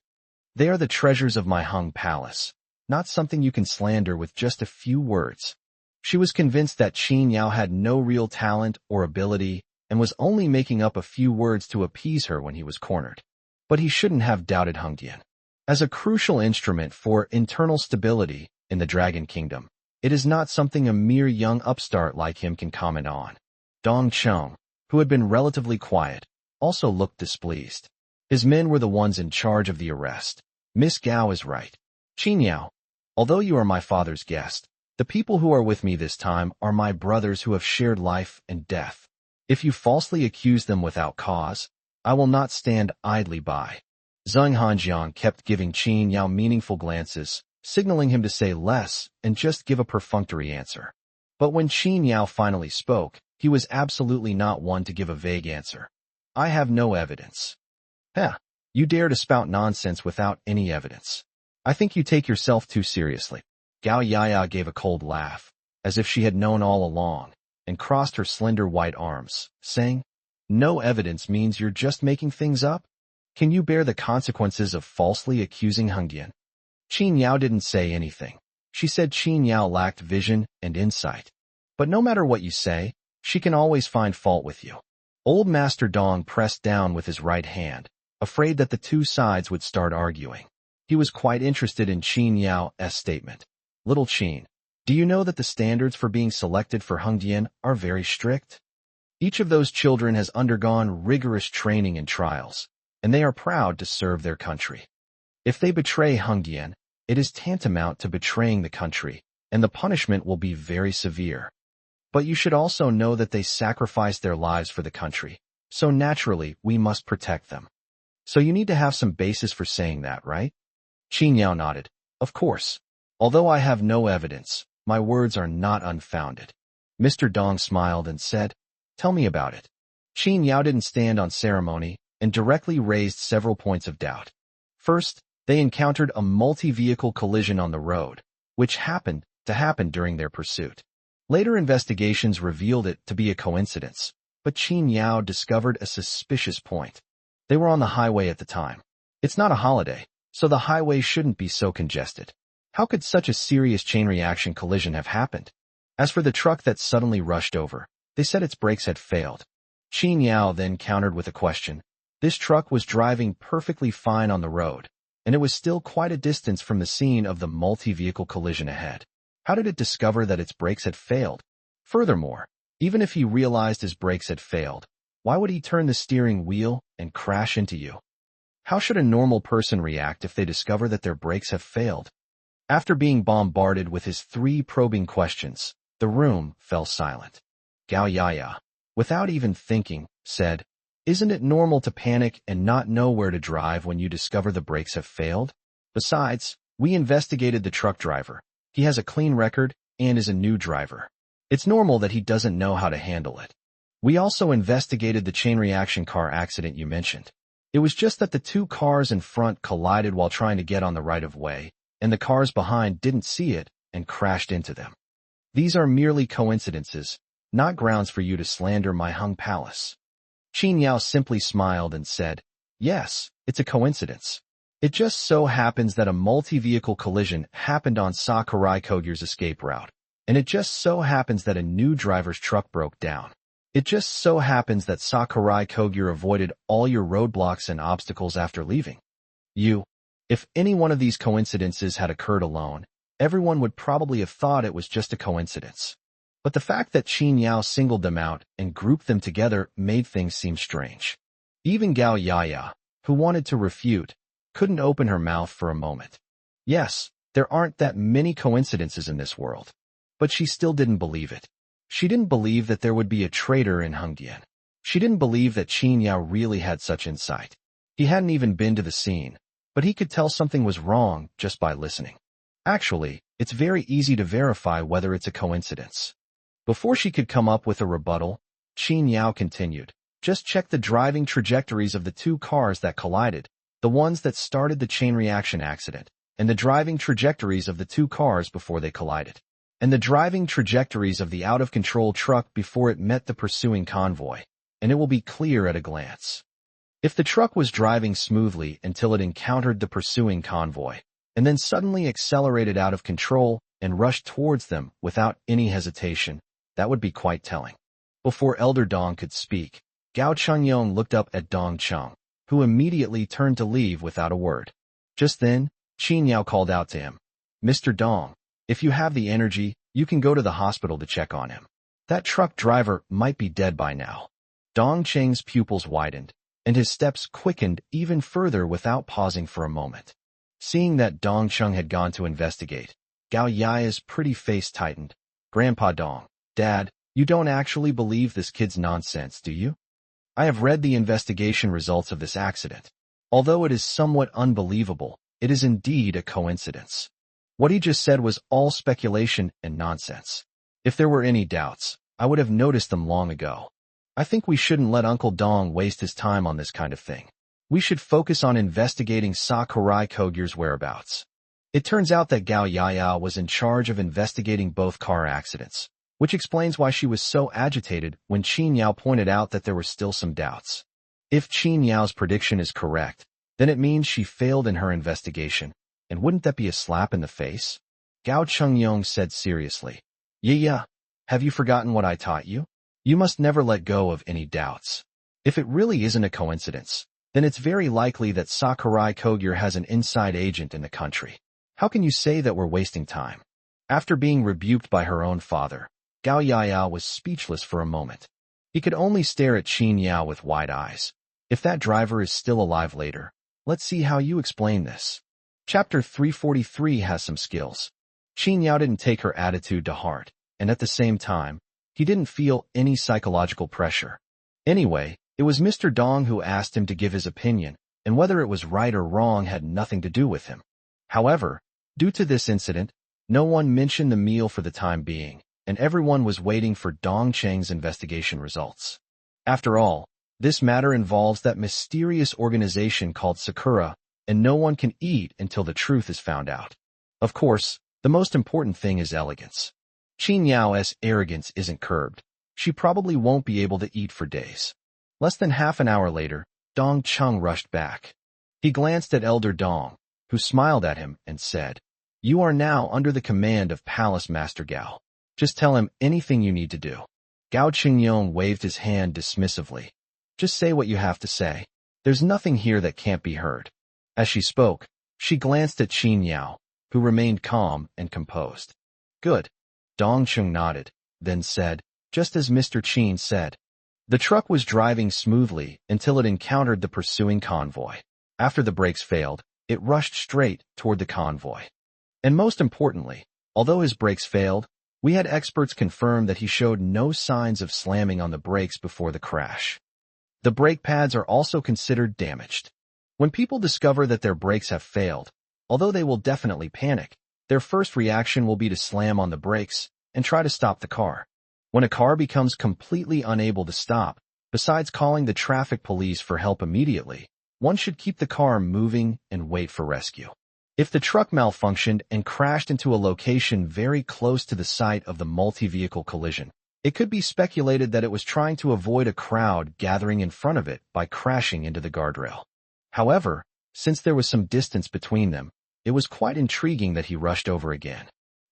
S1: They are the treasures of my Hung Palace, not something you can slander with just a few words. She was convinced that Qin Yao had no real talent or ability and was only making up a few words to appease her when he was cornered. But he shouldn't have doubted Hongyan. As a crucial instrument for internal stability in the Dragon Kingdom, it is not something a mere young upstart like him can comment on. Dong Cheng, who had been relatively quiet, also looked displeased. His men were the ones in charge of the arrest. Miss Gao is right. Qin Yao, Although you are my father's guest, the people who are with me this time are my brothers who have shared life and death. If you falsely accuse them without cause, I will not stand idly by." Zheng Hanjiang kept giving Qin Yao meaningful glances, signaling him to say less and just give a perfunctory answer. But when Qin Yao finally spoke, he was absolutely not one to give a vague answer. "I have no evidence." "Heh, you dare to spout nonsense without any evidence. I think you take yourself too seriously." Gao Yaya gave a cold laugh, as if she had known all along, and crossed her slender white arms, saying, "No evidence means you're just making things up? Can you bear the consequences of falsely accusing Hengdian?" Qin Yao didn't say anything. She said Qin Yao lacked vision and insight. But no matter what you say, she can always find fault with you. Old Master Dong pressed down with his right hand, afraid that the two sides would start arguing. He was quite interested in Qin Yao's statement. "Little Qin, do you know that the standards for being selected for Hengdian are very strict? Each of those children has undergone rigorous training and trials, and they are proud to serve their country. If they betray Hengdian, it is tantamount to betraying the country, and the punishment will be very severe. But you should also know that they sacrificed their lives for the country, so naturally we must protect them. So you need to have some basis for saying that, right?" Qin Yao nodded. "Of course. Although I have no evidence, my words are not unfounded." Mr. Dong smiled and said, "Tell me about it." Qin Yao didn't stand on ceremony and directly raised several points of doubt. First, they encountered a multi-vehicle collision on the road, which happened to happen during their pursuit. Later investigations revealed it to be a coincidence, but Qin Yao discovered a suspicious point. They were on the highway at the time. It's not a holiday, so the highway shouldn't be so congested. How could such a serious chain reaction collision have happened? As for the truck that suddenly rushed over, they said its brakes had failed. Qin Yao then countered with a question. This truck was driving perfectly fine on the road, and it was still quite a distance from the scene of the multi-vehicle collision ahead. How did it discover that its brakes had failed? Furthermore, even if he realized his brakes had failed, why would he turn the steering wheel and crash into you? How should a normal person react if they discover that their brakes have failed? After being bombarded with his 3 probing questions, the room fell silent. Gao Yaya, without even thinking, said, "Isn't it normal to panic and not know where to drive when you discover the brakes have failed? Besides, we investigated the truck driver. He has a clean record and is a new driver. It's normal that he doesn't know how to handle it. We also investigated the chain reaction car accident you mentioned. It was just that the 2 cars in front collided while trying to get on the right-of-way, and the cars behind didn't see it and crashed into them. These are merely coincidences, not grounds for you to slander my Hung Palace." Qin Yao simply smiled and said, "Yes, it's a coincidence. It just so happens that a multi-vehicle collision happened on Sakurai Kogyu's escape route, and it just so happens that a new driver's truck broke down. It just so happens that Sakurai Kogyu avoided all your roadblocks and obstacles after leaving. If any one of these coincidences had occurred alone, everyone would probably have thought it was just a coincidence. But the fact that Qin Yao singled them out and grouped them together made things seem strange. Even Gao Yaya, who wanted to refute, couldn't open her mouth for a moment. Yes, there aren't that many coincidences in this world. But she still didn't believe it. She didn't believe that there would be a traitor in Hengdian. She didn't believe that Qin Yao really had such insight. He hadn't even been to the scene, but he could tell something was wrong just by listening. Actually, it's very easy to verify whether it's a coincidence. Before she could come up with a rebuttal, Qin Yao continued, "Just check the driving trajectories of the 2 cars that collided, the ones that started the chain reaction accident, and the driving trajectories of the 2 cars before they collided, and the driving trajectories of the out-of-control truck before it met the pursuing convoy, and it will be clear at a glance. If the truck was driving smoothly until it encountered the pursuing convoy, and then suddenly accelerated out of control and rushed towards them without any hesitation, that would be quite telling." Before Elder Dong could speak, Gao Chengyong looked up at Dong Cheng, who immediately turned to leave without a word. Just then, Qin Yao called out to him, "Mr. Dong, if you have the energy, you can go to the hospital to check on him. That truck driver might be dead by now." Dong Cheng's pupils widened, and his steps quickened even further without pausing for a moment. Seeing that Dong Cheng had gone to investigate, Gao Yaya's pretty face tightened. Grandpa Dong, Dad, you don't actually believe this kid's nonsense, do you? I have read the investigation results of this accident. Although it is somewhat unbelievable, it is indeed a coincidence. What he just said was all speculation and nonsense. If there were any doubts, I would have noticed them long ago. I think we shouldn't let Uncle Dong waste his time on this kind of thing. We should focus on investigating Sakurai Kogyo's whereabouts. It turns out that Gao Yaya was in charge of investigating both car accidents, which explains why she was so agitated when Qin Yao pointed out that there were still some doubts. If Qin Yao's prediction is correct, then it means she failed in her investigation, and wouldn't that be a slap in the face? Gao Chengyong said seriously. Yeah, have you forgotten what I taught you? You must never let go of any doubts. If it really isn't a coincidence, then it's very likely that Sakurai Kogyo has an inside agent in the country. How can you say that we're wasting time? After being rebuked by her own father, Gao Yaya was speechless for a moment. He could only stare at Qin Yao with wide eyes. If that driver is still alive later, let's see how you explain this. Chapter 343 has some skills. Qin Yao didn't take her attitude to heart, and at the same time, he didn't feel any psychological pressure. Anyway, it was Mr. Dong who asked him to give his opinion, and whether it was right or wrong had nothing to do with him. However, due to this incident, no one mentioned the meal for the time being, and everyone was waiting for Dong Cheng's investigation results. After all, this matter involves that mysterious organization called Sakura, and no one can eat until the truth is found out. Of course, the most important thing is elegance. Qin Yao's arrogance isn't curbed. She probably won't be able to eat for days. Less than half an hour later, Dong Cheng rushed back. He glanced at Elder Dong, who smiled at him and said, "You are now under the command of Palace Master Gao. Just tell him anything you need to do." Gao Qingyong waved his hand dismissively. "Just say what you have to say. There's nothing here that can't be heard." As she spoke, she glanced at Qin Yao, who remained calm and composed. "Good." Dong Cheng nodded, then said, just as Mr. Qin said. The truck was driving smoothly until it encountered the pursuing convoy. After the brakes failed, it rushed straight toward the convoy. And most importantly, although his brakes failed, we had experts confirm that he showed no signs of slamming on the brakes before the crash. The brake pads are also considered damaged. When people discover that their brakes have failed, although they will definitely panic, their first reaction will be to slam on the brakes and try to stop the car. When a car becomes completely unable to stop, besides calling the traffic police for help immediately, one should keep the car moving and wait for rescue. If the truck malfunctioned and crashed into a location very close to the site of the multi-vehicle collision, it could be speculated that it was trying to avoid a crowd gathering in front of it by crashing into the guardrail. However, since there was some distance between them, it was quite intriguing that he rushed over again.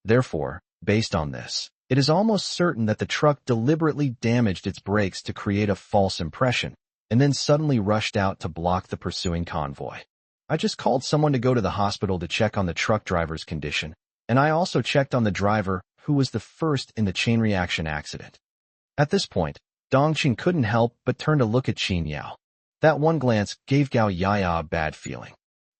S1: Therefore, based on this, it is almost certain that the truck deliberately damaged its brakes to create a false impression, and then suddenly rushed out to block the pursuing convoy. I just called someone to go to the hospital to check on the truck driver's condition, and I also checked on the driver, who was the first in the chain reaction accident. At this point, Dongqing couldn't help but turn to look at Qin Yao. That one glance gave Gao Yaya a bad feeling.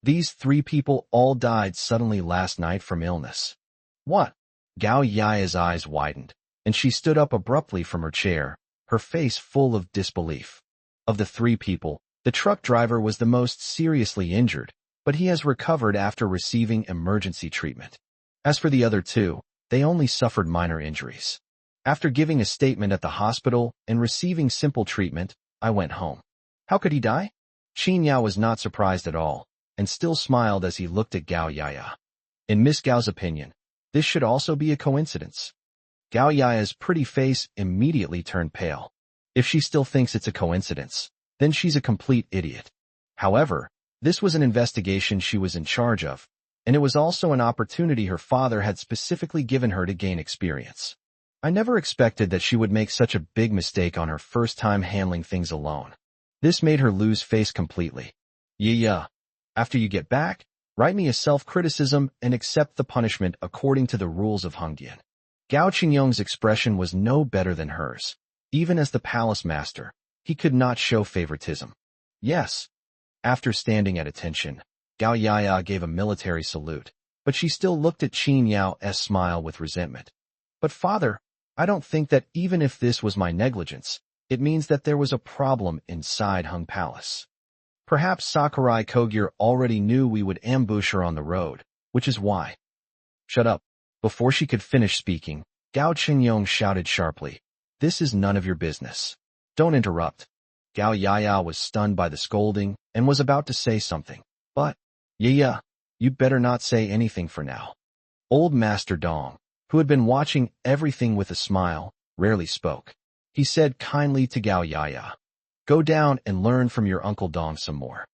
S1: These 3 people all died suddenly last night from illness. What? Gao Yaya's eyes widened, and she stood up abruptly from her chair, her face full of disbelief. Of the 3 people, the truck driver was the most seriously injured, but he has recovered after receiving emergency treatment. As for the other 2, they only suffered minor injuries. After giving a statement at the hospital and receiving simple treatment, I went home. How could he die? Qin Yao was not surprised at all, and still smiled as he looked at Gao Yaya. In Miss Gao's opinion, this should also be a coincidence. Gao Yaya's pretty face immediately turned pale. If she still thinks it's a coincidence, then she's a complete idiot. However, this was an investigation she was in charge of, and it was also an opportunity her father had specifically given her to gain experience. I never expected that she would make such a big mistake on her first time handling things alone. This made her lose face completely. Yeah. After you get back, write me a self-criticism and accept the punishment according to the rules of Hongdian. Gao Qingyong's expression was no better than hers. Even as the palace master, he could not show favoritism. Yes. After standing at attention, Gao Yaya gave a military salute, but she still looked at Qin Yao's smile with resentment. But father, I don't think that even if this was my negligence, it means that there was a problem inside Hung Palace. Perhaps Sakurai Kogure already knew we would ambush her on the road, which is why. Shut up. Before she could finish speaking, Gao Qingyong shouted sharply, "This is none of your business. Don't interrupt." Gao Yaya was stunned by the scolding and was about to say something. But, yeah, you'd better not say anything for now. Old Master Dong, who had been watching everything with a smile, rarely spoke. He said kindly to Gao Yaya, "Go down and learn from your Uncle Dong some more.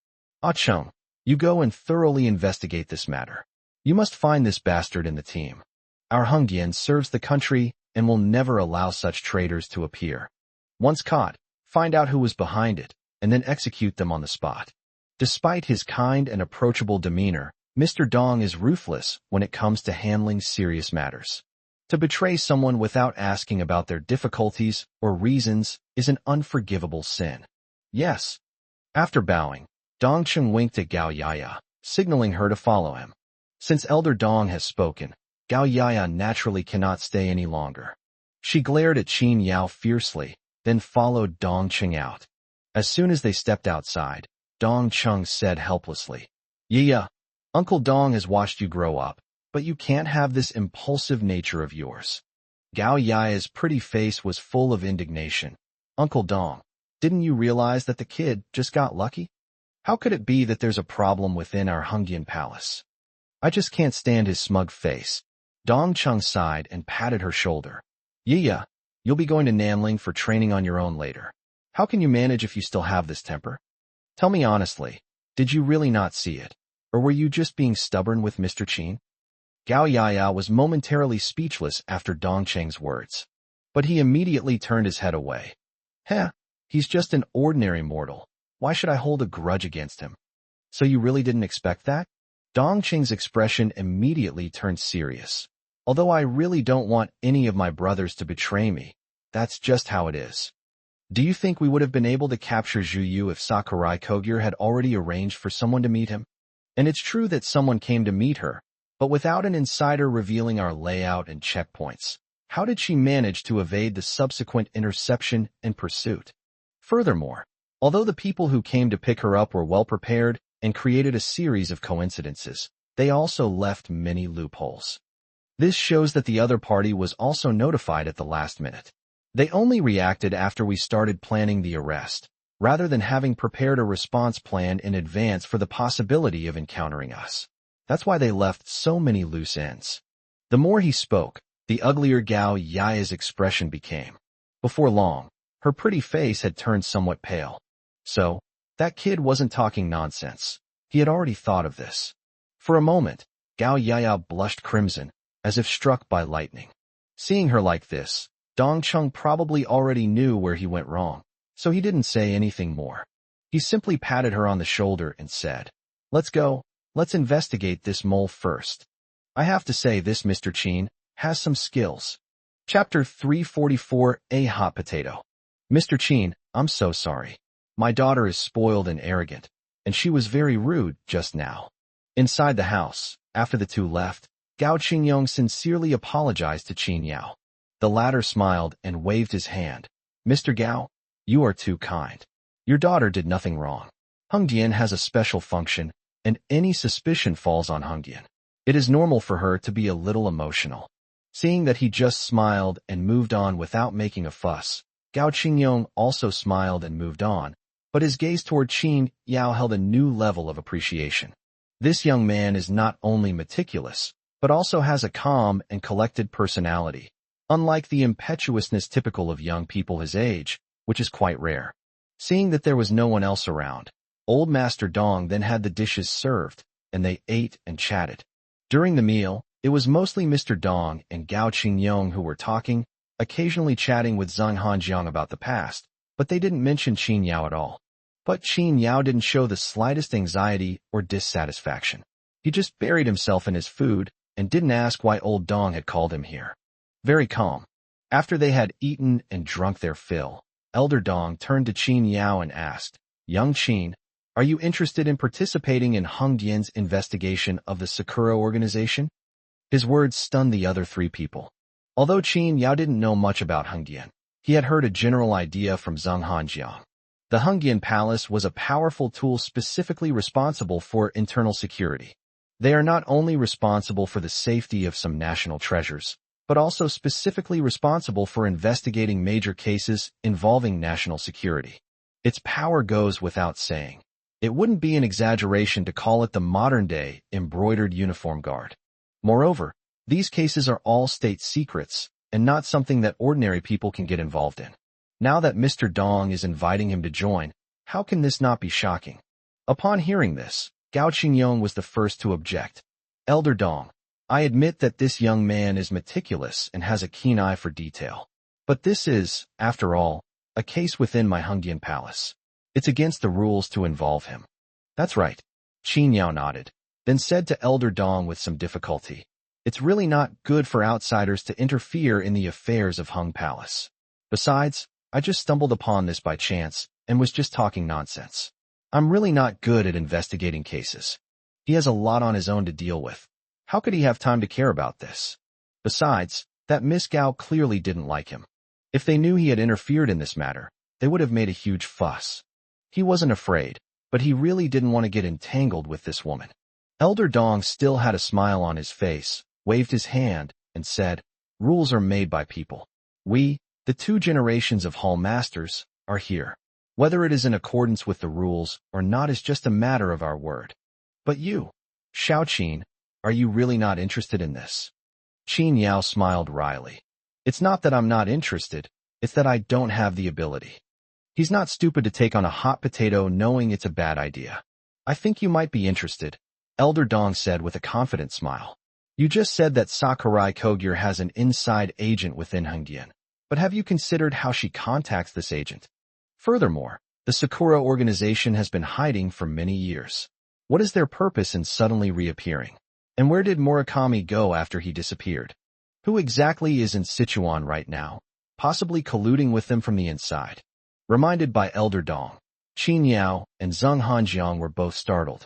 S1: Ah Chung, you go and thoroughly investigate this matter. You must find this bastard in the team. Our Hungdian serves the country and will never allow such traitors to appear. Once caught, find out who was behind it, and then execute them on the spot." Despite his kind and approachable demeanor, Mr. Dong is ruthless when it comes to handling serious matters. To betray someone without asking about their difficulties or reasons is an unforgivable sin. Yes. After bowing, Dong Chung winked at Gao Yaya, signaling her to follow him. Since Elder Dong has spoken, Gao Yaya naturally cannot stay any longer. She glared at Qin Yao fiercely, then followed Dong Chung out. As soon as they stepped outside, Dong Chung said helplessly, "Yeah, Uncle Dong has watched you grow up, but you can't have this impulsive nature of yours." Gao Yaya's pretty face was full of indignation. "Uncle Dong, didn't you realize that the kid just got lucky? How could it be that there's a problem within our Hungdian palace? I just can't stand his smug face." Dong Chung sighed and patted her shoulder. "Yeah, you'll be going to Nanling for training on your own later. How can you manage if you still have this temper? Tell me honestly, did you really not see it? Or were you just being stubborn with Mr. Qin?" Gao Yaya was momentarily speechless after Dong Cheng's words. But he immediately turned his head away. He's just an ordinary mortal. Why should I hold a grudge against him? So you really didn't expect that? Dong Cheng's expression immediately turned serious. Although I really don't want any of my brothers to betray me, that's just how it is. Do you think we would have been able to capture Zhu Yu if Sakurai Kogure had already arranged for someone to meet him? And it's true that someone came to meet her, but without an insider revealing our layout and checkpoints, how did she manage to evade the subsequent interception and pursuit? Furthermore, although the people who came to pick her up were well prepared and created a series of coincidences, they also left many loopholes. This shows that the other party was also notified at the last minute. They only reacted after we started planning the arrest, rather than having prepared a response plan in advance for the possibility of encountering us. That's why they left so many loose ends. The more he spoke, the uglier Gao Yaya's expression became. Before long, her pretty face had turned somewhat pale. So, that kid wasn't talking nonsense. He had already thought of this. For a moment, Gao Yaya blushed crimson, as if struck by lightning. Seeing her like this, Dong Chung probably already knew where he went wrong, so he didn't say anything more. He simply patted her on the shoulder and said, "Let's go. Let's investigate this mole first. I have to say this Mr. Qin has some skills." Chapter 344, A Hot Potato. "Mr. Qin, I'm so sorry. My daughter is spoiled and arrogant, and she was very rude just now." Inside the house, after the two left, Gao Qingyong sincerely apologized to Qin Yao. The latter smiled and waved his hand. "Mr. Gao, you are too kind. Your daughter did nothing wrong. Hungdian has a special function, and any suspicion falls on Hungdian. It is normal for her to be a little emotional." Seeing that he just smiled and moved on without making a fuss, Gao Qingyong also smiled and moved on, but his gaze toward Qin Yao held a new level of appreciation. This young man is not only meticulous, but also has a calm and collected personality, unlike the impetuousness typical of young people his age, which is quite rare. Seeing that there was no one else around, Old Master Dong then had the dishes served, and they ate and chatted. During the meal, it was mostly Mr. Dong and Gao Qingyong who were talking, occasionally chatting with Zhang Hanjiang about the past, but they didn't mention Qin Yao at all. But Qin Yao didn't show the slightest anxiety or dissatisfaction. He just buried himself in his food and didn't ask why old Dong had called him here. Very calm. After they had eaten and drunk their fill, Elder Dong turned to Qin Yao and asked, "Young Qin, Are you interested in participating in Hung Dian's investigation of the Sakura organization? His words stunned the other three people. Although Qin Yao didn't know much about Hung Dian, he had heard a general idea from Zheng Hanjiang. The Hung Dian Palace was a powerful tool specifically responsible for internal security. They are not only responsible for the safety of some national treasures, but also specifically responsible for investigating major cases involving national security. Its power goes without saying. It wouldn't be an exaggeration to call it the modern-day embroidered uniform guard. Moreover, these cases are all state secrets and not something that ordinary people can get involved in. Now that Mr. Dong is inviting him to join, how can this not be shocking? Upon hearing this, Gao Qingyong was the first to object. Elder Dong, I admit that this young man is meticulous and has a keen eye for detail. But this is, after all, a case within my Hungdian palace. It's against the rules to involve him. That's right. Qin Yao nodded, then said to Elder Dong with some difficulty, it's really not good for outsiders to interfere in the affairs of Hung Palace. Besides, I just stumbled upon this by chance and was just talking nonsense. I'm really not good at investigating cases. He has a lot on his own to deal with. How could he have time to care about this? Besides, that Miss Gao clearly didn't like him. If they knew he had interfered in this matter, they would have made a huge fuss. He wasn't afraid, but he really didn't want to get entangled with this woman. Elder Dong still had a smile on his face, waved his hand, and said, rules are made by people. We, the 2 generations of Hall Masters, are here. Whether it is in accordance with the rules or not is just a matter of our word. But you, Xiaoqin, are you really not interested in this? Qin Yao smiled wryly. It's not that I'm not interested, it's that I don't have the ability. He's not stupid to take on a hot potato knowing it's a bad idea. I think you might be interested, Elder Dong said with a confident smile. You just said that Sakurai Kogure has an inside agent within Hungdian. But have you considered how she contacts this agent? Furthermore, the Sakura organization has been hiding for many years. What is their purpose in suddenly reappearing? And where did Murakami go after he disappeared? Who exactly is in Sichuan right now, possibly colluding with them from the inside? Reminded by Elder Dong, Qin Yao and Zheng Hanjiang were both startled.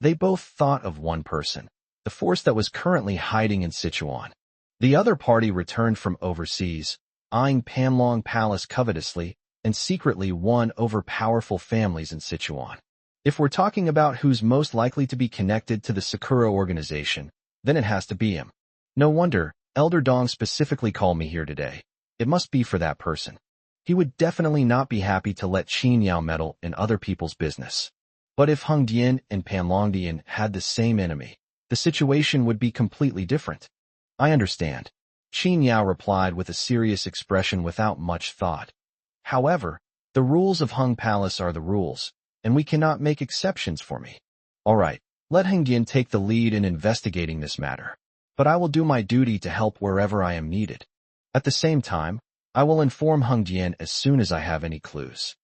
S1: They both thought of one person, the force that was currently hiding in Sichuan. The other party returned from overseas, eyeing Panlong Palace covetously, and secretly won over powerful families in Sichuan. If we're talking about who's most likely to be connected to the Sakura organization, then it has to be him. No wonder, Elder Dong specifically called me here today. It must be for that person. He would definitely not be happy to let Qin Yao meddle in other people's business. But if Hungdian and Panlongdian had the same enemy, the situation would be completely different. I understand. Qin Yao replied with a serious expression without much thought. However, the rules of Hung Palace are the rules, and we cannot make exceptions for me. All right, let Hungdian take the lead in investigating this matter. But I will do my duty to help wherever I am needed. At the same time, I will inform Hungdian as soon as I have any clues.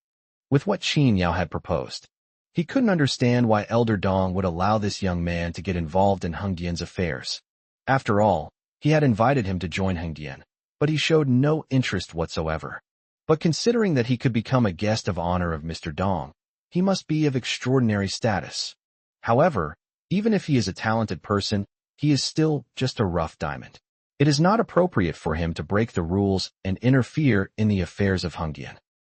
S1: With what Qin Yao had proposed, he couldn't understand why Elder Dong would allow this young man to get involved in Hungdian's affairs. After all, he had invited him to join Hungdian, but he showed no interest whatsoever. But considering that he could become a guest of honor of Mr. Dong, he must be of extraordinary status. However, even if he is a talented person, he is still just a rough diamond. It is not appropriate for him to break the rules and interfere in the affairs of Hungdian.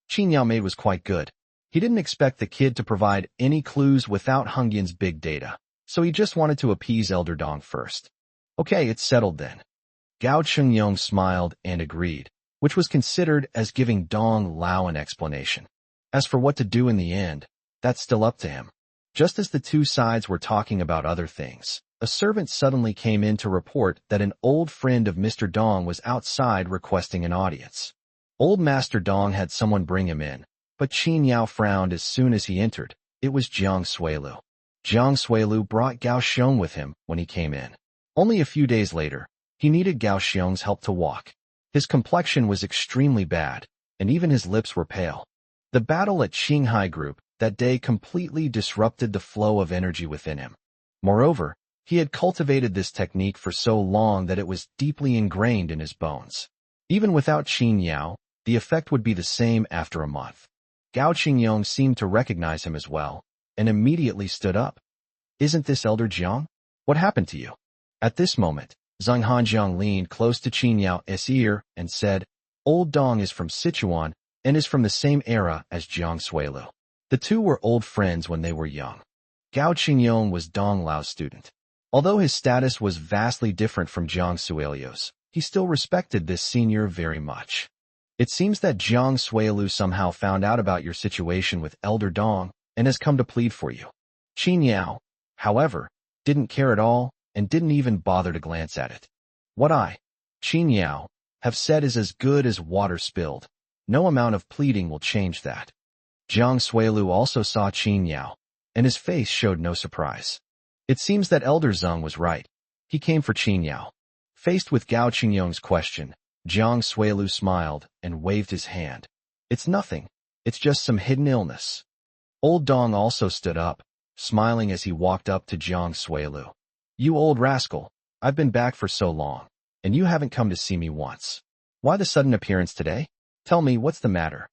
S1: Qin Yao made was quite good. He didn't expect the kid to provide any clues without Hungdian's big data, so he just wanted to appease Elder Dong first. Okay, it's settled then. Gao Chengyong smiled and agreed, which was considered as giving Dong Lao an explanation. As for what to do in the end, that's still up to him. Just as the 2 sides were talking about other things, a servant suddenly came in to report that an old friend of Mr. Dong was outside requesting an audience. Old Master Dong had someone bring him in, but Qin Yao frowned as soon as he entered. It was Jiang Suilu. Jiang Suilu brought Gao Xiong with him when he came in. Only a few days later, he needed Gao Xiong's help to walk. His complexion was extremely bad, and even his lips were pale. The battle at Qinghai Group that day completely disrupted the flow of energy within him. Moreover, he had cultivated this technique for so long that it was deeply ingrained in his bones. Even without Qin Yao, the effect would be the same after a month. Gao Qingyong seemed to recognize him as well, and immediately stood up. Isn't this Elder Jiang? What happened to you? At this moment, Zhang Hanjiang leaned close to Qin Yao's ear and said, Old Dong is from Sichuan and is from the same era as Jiang Suilu. The two were old friends when they were young. Gao Qingyong was Dong Lao's student. Although his status was vastly different from Jiang Suilu's, he still respected this senior very much. It seems that Jiang Suilu somehow found out about your situation with Elder Dong and has come to plead for you. Qin Yao, however, didn't care at all and didn't even bother to glance at it. What I, Qin Yao, have said is as good as water spilled. No amount of pleading will change that. Jiang Suilu also saw Qin Yao, and his face showed no surprise. It seems that Elder Zhang was right. He came for Qin Yao. Faced with Gao Qingyong's question, Jiang Suilu smiled and waved his hand. It's nothing. It's just some hidden illness. Old Dong also stood up, smiling as he walked up to Jiang Suilu. You old rascal, I've been back for so long, and you haven't come to see me once. Why the sudden appearance today? Tell me, what's the matter?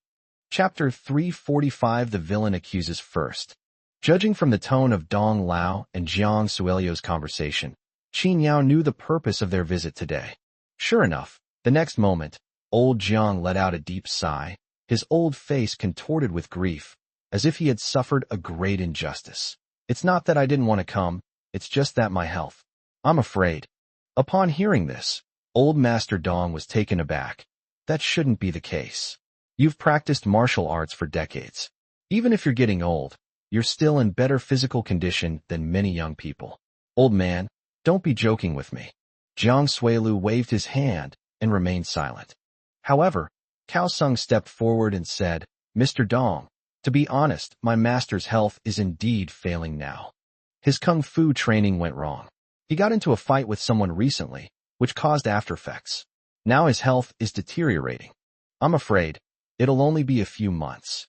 S1: Chapter 345. The villain accuses first. Judging from the tone of Dong Lao and Jiang Suilu's conversation, Qin Yao knew the purpose of their visit today. Sure enough, the next moment, old Jiang let out a deep sigh, his old face contorted with grief, as if he had suffered a great injustice. It's not that I didn't want to come, it's just that my health. I'm afraid. Upon hearing this, old Master Dong was taken aback. That shouldn't be the case. You've practiced martial arts for decades. Even if you're getting old, you're still in better physical condition than many young people. Old man, don't be joking with me. Jiang Suilu waved his hand and remained silent. However, Cao Sung stepped forward and said, Mr. Dong, to be honest, my master's health is indeed failing now. His kung fu training went wrong. He got into a fight with someone recently, which caused aftereffects. Now his health is deteriorating. I'm afraid it'll only be a few months.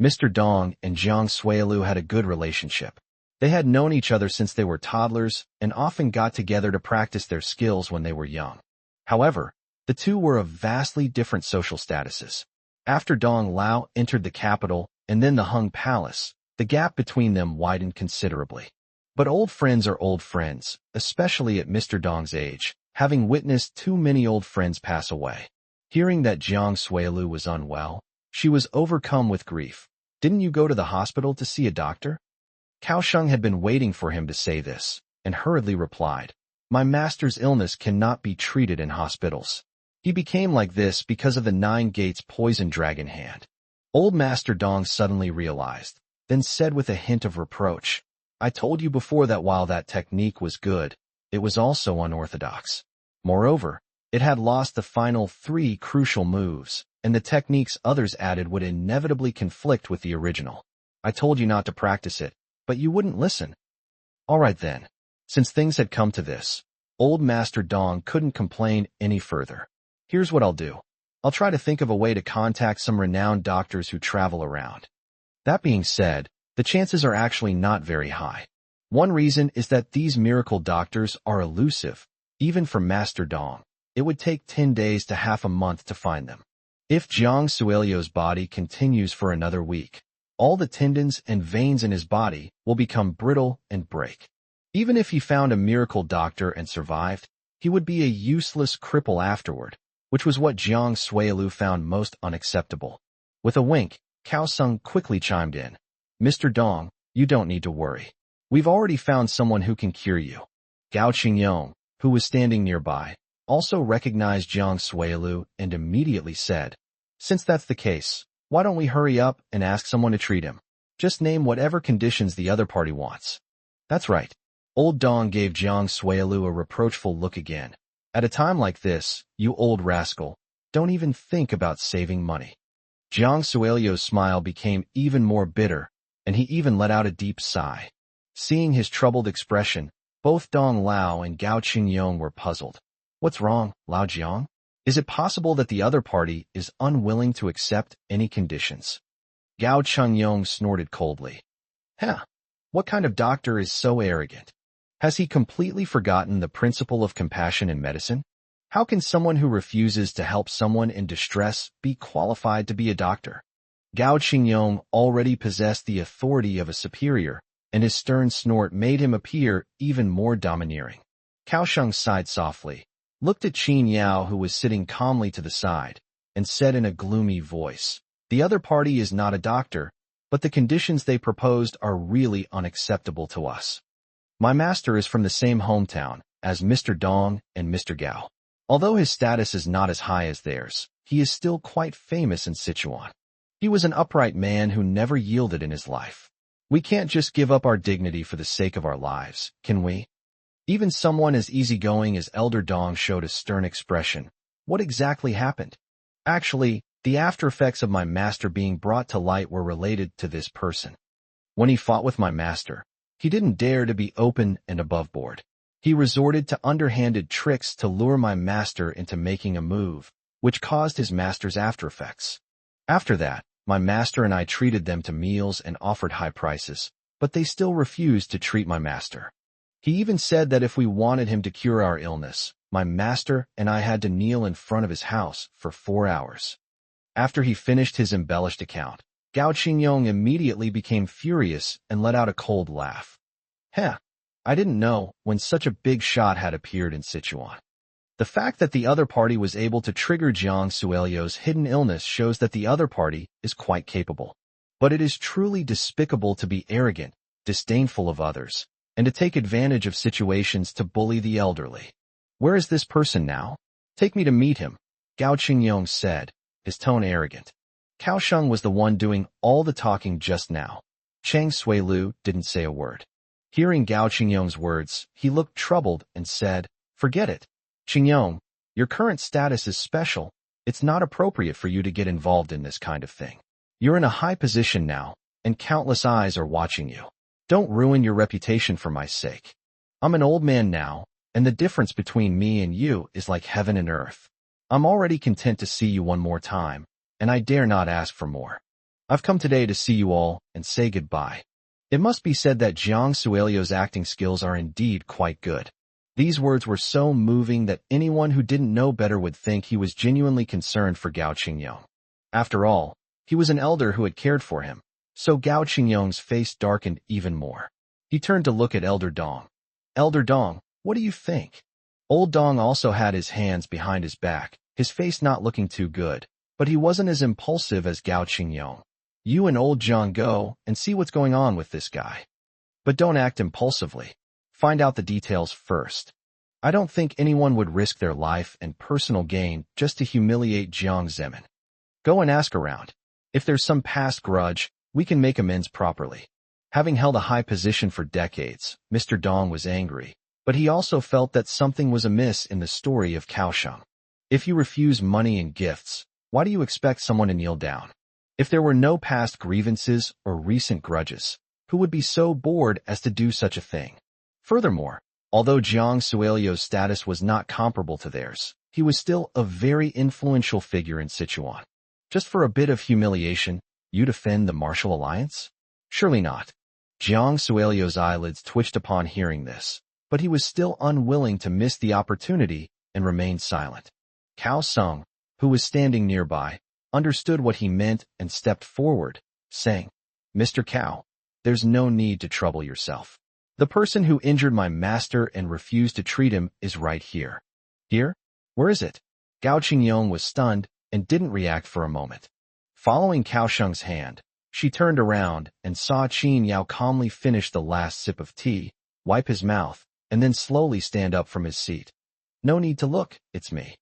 S1: Mr. Dong and Jiang Suilu had a good relationship. They had known each other since they were toddlers and often got together to practice their skills when they were young. However, the two were of vastly different social statuses. After Dong Lao entered the capital and then the Hung Palace, the gap between them widened considerably. But old friends are old friends, especially at Mr. Dong's age, having witnessed too many old friends pass away. Hearing that Jiang Suilu was unwell, she was overcome with grief. Didn't you go to the hospital to see a doctor? Cao Sheng had been waiting for him to say this, and hurriedly replied, My master's illness cannot be treated in hospitals. He became like this because of the 9 Gates poison dragon hand. Old Master Dong suddenly realized, then said with a hint of reproach, I told you before that while that technique was good, it was also unorthodox. Moreover, it had lost the final 3 crucial moves, and the techniques others added would inevitably conflict with the original. I told you not to practice it, but you wouldn't listen. All right then. Since things had come to this, old Master Dong couldn't complain any further. Here's what I'll do. I'll try to think of a way to contact some renowned doctors who travel around. That being said, the chances are actually not very high. One reason is that these miracle doctors are elusive, even for Master Dong. It would take 10 days to half a month to find them. If Jiang Suilu's body continues for another week, all the tendons and veins in his body will become brittle and break. Even if he found a miracle doctor and survived, he would be a useless cripple afterward, which was what Jiang Suilu found most unacceptable. With a wink, Cao Sung quickly chimed in. Mr. Dong, you don't need to worry. We've already found someone who can cure you. Gao Qingyong, who was standing nearby, also recognized Jiang Suilu and immediately said, Since that's the case, why don't we hurry up and ask someone to treat him? Just name whatever conditions the other party wants. That's right. Old Dong gave Jiang Suilu a reproachful look again. At a time like this, you old rascal, don't even think about saving money. Jiang Suilu's smile became even more bitter, and he even let out a deep sigh. Seeing his troubled expression, both Dong Lao and Gao Qingyong were puzzled. What's wrong, Lao Jiang? Is it possible that the other party is unwilling to accept any conditions? Gao Qingyong snorted coldly. What kind of doctor is so arrogant? Has he completely forgotten the principle of compassion in medicine? How can someone who refuses to help someone in distress be qualified to be a doctor? Gao Qingyong already possessed the authority of a superior, and his stern snort made him appear even more domineering. Kaosheng sighed softly, looked at Qin Yao who was sitting calmly to the side, and said in a gloomy voice, "The other party is not a doctor, but the conditions they proposed are really unacceptable to us. My master is from the same hometown as Mr. Dong and Mr. Gao. Although his status is not as high as theirs, he is still quite famous in Sichuan. He was an upright man who never yielded in his life. We can't just give up our dignity for the sake of our lives, can we?" Even someone as easygoing as Elder Dong showed a stern expression. What exactly happened? Actually, the aftereffects of my master being brought to light were related to this person. When he fought with my master, he didn't dare to be open and above board. He resorted to underhanded tricks to lure my master into making a move, which caused his master's aftereffects. After that, my master and I treated them to meals and offered high prices, but they still refused to treat my master. He even said that if we wanted him to cure our illness, my master and I had to kneel in front of his house for 4 hours. After he finished his embellished account, Gao Qingyong immediately became furious and let out a cold laugh. Heh, I didn't know when such a big shot had appeared in Sichuan. The fact that the other party was able to trigger Jiang Suelio's hidden illness shows that the other party is quite capable. But it is truly despicable to be arrogant, disdainful of others, and to take advantage of situations to bully the elderly. Where is this person now? Take me to meet him, Gao Qingyong said, his tone arrogant. Kaosheng was the one doing all the talking just now. Chang Suilu didn't say a word. Hearing Gao Qingyong's words, he looked troubled and said, "Forget it. Qingyong, your current status is special. It's not appropriate for you to get involved in this kind of thing. You're in a high position now, and countless eyes are watching you. Don't ruin your reputation for my sake. I'm an old man now, and the difference between me and you is like heaven and earth. I'm already content to see you one more time, and I dare not ask for more. I've come today to see you all and say goodbye." It must be said that Jiang Suelio's acting skills are indeed quite good. These words were so moving that anyone who didn't know better would think he was genuinely concerned for Gao Qingyong. After all, he was an elder who had cared for him, so Gao Qingyong's face darkened even more. He turned to look at Elder Dong. "Elder Dong, what do you think?" Old Dong also had his hands behind his back, his face not looking too good, but he wasn't as impulsive as Gao Qingyong. "You and old John go and see what's going on with this guy. But don't act impulsively. Find out the details first. I don't think anyone would risk their life and personal gain just to humiliate Jiang Zemin. Go and ask around. If there's some past grudge, we can make amends properly." Having held a high position for decades, Mr. Dong was angry, but he also felt that something was amiss in the story of Kaosheng. If you refuse money and gifts, why do you expect someone to kneel down? If there were no past grievances or recent grudges, who would be so bored as to do such a thing? Furthermore, although Jiang Suelio's status was not comparable to theirs, he was still a very influential figure in Sichuan. Just for a bit of humiliation, you defend the martial alliance? Surely not. Jiang Suelio's eyelids twitched upon hearing this, but he was still unwilling to miss the opportunity and remained silent. Cao Sung, who was standing nearby, understood what he meant and stepped forward, saying, "Mr. Cao, there's no need to trouble yourself. The person who injured my master and refused to treat him is right here." "Here? Where is it?" Gao Qingyong was stunned and didn't react for a moment. Following Kaosheng's hand, she turned around and saw Qin Yao calmly finish the last sip of tea, wipe his mouth, and then slowly stand up from his seat. "No need to look, it's me."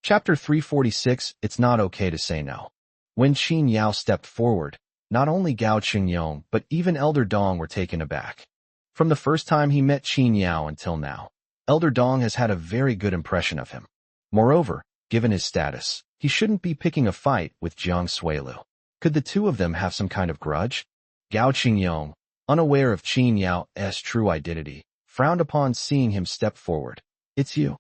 S1: Chapter 346, It's Not Okay to Say No. When Qin Yao stepped forward, not only Gao Qingyong but even Elder Dong were taken aback. From the first time he met Qin Yao until now, Elder Dong has had a very good impression of him. Moreover, given his status, he shouldn't be picking a fight with Jiang Suelu. Could the two of them have some kind of grudge? Gao Qingyong, unaware of Qin Yao's true identity, frowned upon seeing him step forward. "It's you."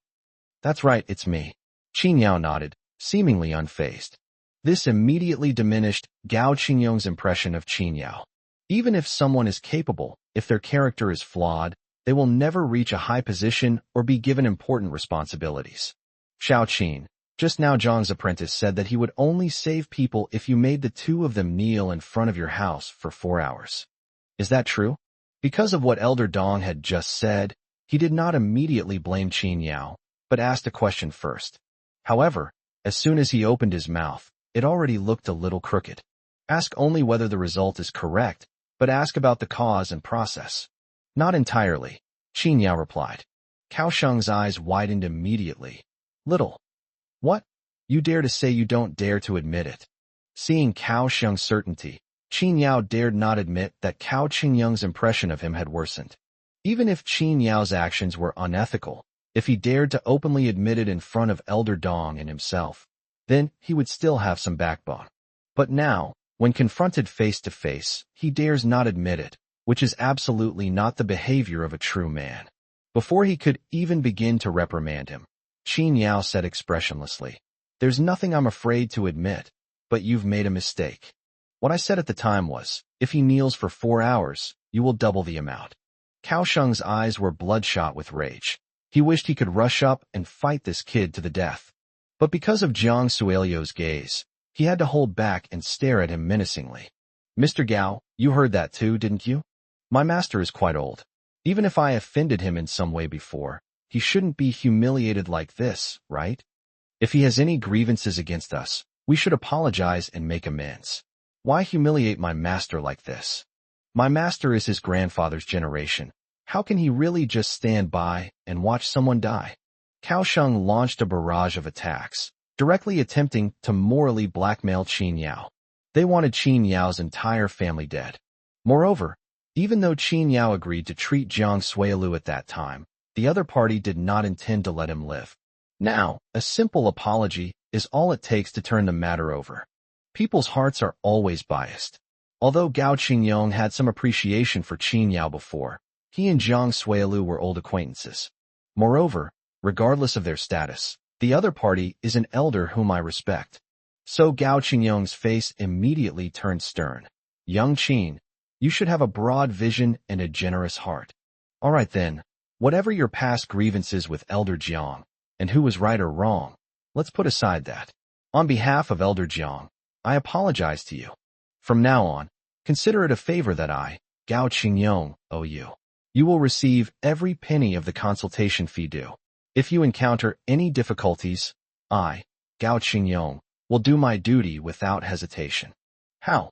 S1: "That's right, it's me." Qin Yao nodded, seemingly unfazed. This immediately diminished Gao Qingyong's impression of Qin Yao. Even if someone is capable, if their character is flawed, they will never reach a high position or be given important responsibilities. "Xiao Qin, Just now Zhang's apprentice said that he would only save people if you made the two of them kneel in front of your house for 4 hours. Is that true? Because of what Elder Dong had just said, he did not immediately blame Qin Yao, but asked a question first. However, as soon as he opened his mouth, it already looked a little crooked. Ask only whether the result is correct, but ask about the cause and process. Not entirely, Qin Yao replied. Kaosheng's eyes widened immediately. Little. What? You dare to say you don't dare to admit it? Seeing Kaosheng's certainty, Qin Yao dared not admit that Cao Qingyung's impression of him had worsened. Even if Qin Yao's actions were unethical, if he dared to openly admit it in front of Elder Dong and himself, then he would still have some backbone. But now, when confronted face to face, he dares not admit it, which is absolutely not the behavior of a true man. Before he could even begin to reprimand him, Qin Yao said expressionlessly, "There's nothing I'm afraid to admit, but you've made a mistake. What I said at the time was, if he kneels for 4 hours, you will double the amount." Kaosheng's eyes were bloodshot with rage. He wished he could rush up and fight this kid to the death. But because of Jiang Suelio's gaze, he had to hold back and stare at him menacingly. "Mr. Gao, you heard that too, didn't you? My master is quite old. Even if I offended him in some way before, he shouldn't be humiliated like this, right? If he has any grievances against us, we should apologize and make amends. Why humiliate my master like this? My master is his grandfather's generation. How can he really just stand by and watch someone die?" Kaosheng launched a barrage of attacks, directly attempting to morally blackmail Qin Yao. They wanted Qin Yao's entire family dead. Moreover, even though Qin Yao agreed to treat Jiang Suilu at that time, the other party did not intend to let him live. Now, a simple apology is all it takes to turn the matter over. People's hearts are always biased. Although Gao Qingyong had some appreciation for Qin Yao before, he and Jiang Suilu were old acquaintances. Moreover, regardless of their status, the other party is an elder whom I respect. So Gao Qingyong's face immediately turned stern. "Young Qin, you should have a broad vision and a generous heart. All right then, whatever your past grievances with Elder Jiang, and who was right or wrong, let's put aside that. On behalf of Elder Jiang, I apologize to you. From now on, consider it a favor that I, Gao Qingyong, owe you. You will receive every penny of the consultation fee due. If you encounter any difficulties, I, Gao Qingyong, will do my duty without hesitation." How?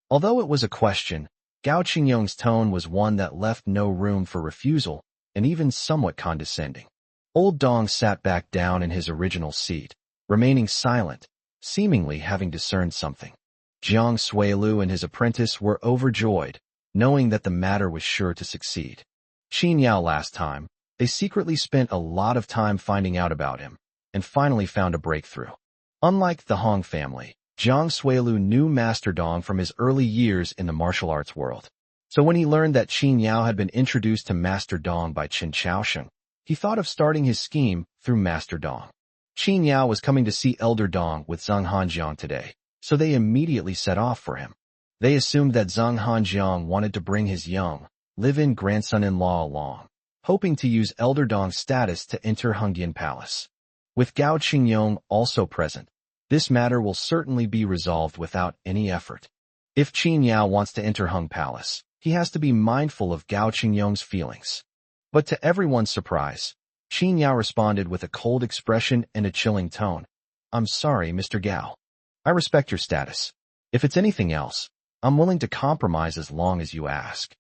S1: Although it was a question, Gao Qingyong's tone was one that left no room for refusal, and even somewhat condescending. Old Dong sat back down in his original seat, remaining silent, seemingly having discerned something. Jiang Suilu and his apprentice were overjoyed, knowing that the matter was sure to succeed. Qin Yao last time, they secretly spent a lot of time finding out about him, and finally found a breakthrough. Unlike the Hong family, Jiang Suilu knew Master Dong from his early years in the martial arts world. So when he learned that Qin Yao had been introduced to Master Dong by Qin Chaosheng, he thought of starting his scheme through Master Dong. Qin Yao was coming to see Elder Dong with Zhang Hanjiang today, so they immediately set off for him. They assumed that Zhang Hanjiang wanted to bring his young, live-in grandson-in-law along, hoping to use Elder Dong's status to enter Hengdian Palace. With Gao Qingyong also present, this matter will certainly be resolved without any effort. If Qin Yao wants to enter Heng Palace, he has to be mindful of Gao Qingyong's feelings. But to everyone's surprise, Qin Yao responded with a cold expression and a chilling tone. "I'm sorry, Mr. Gao. I respect your status. If it's anything else, I'm willing to compromise as long as you ask.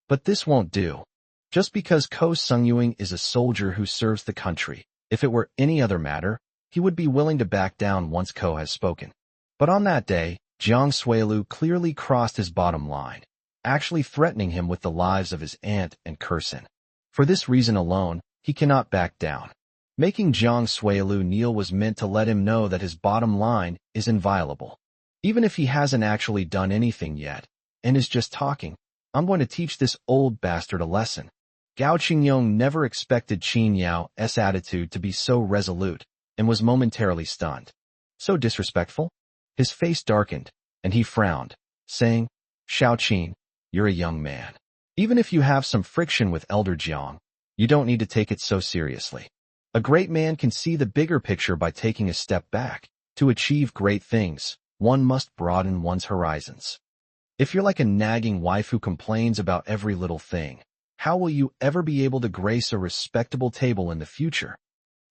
S1: But this won't do. Just because Ko Sungyuing is a soldier who serves the country, if it were any other matter, he would be willing to back down once Ko has spoken. But on that day, Jiang Suilu clearly crossed his bottom line, actually threatening him with the lives of his aunt and Kursin. For this reason alone, he cannot back down. Making Jiang Suilu kneel was meant to let him know that his bottom line is inviolable. Even if he hasn't actually done anything yet, and is just talking, I'm going to teach this old bastard a lesson. Gao Qingyong never expected Qin Yao's attitude to be so resolute, and was momentarily stunned. So disrespectful? His face darkened, and he frowned, saying, "Shao Qin, you're a young man. Even if you have some friction with Elder Jiang, you don't need to take it so seriously. A great man can see the bigger picture by taking a step back. To achieve great things, one must broaden one's horizons. If you're like a nagging wife who complains about every little thing, how will you ever be able to grace a respectable table in the future?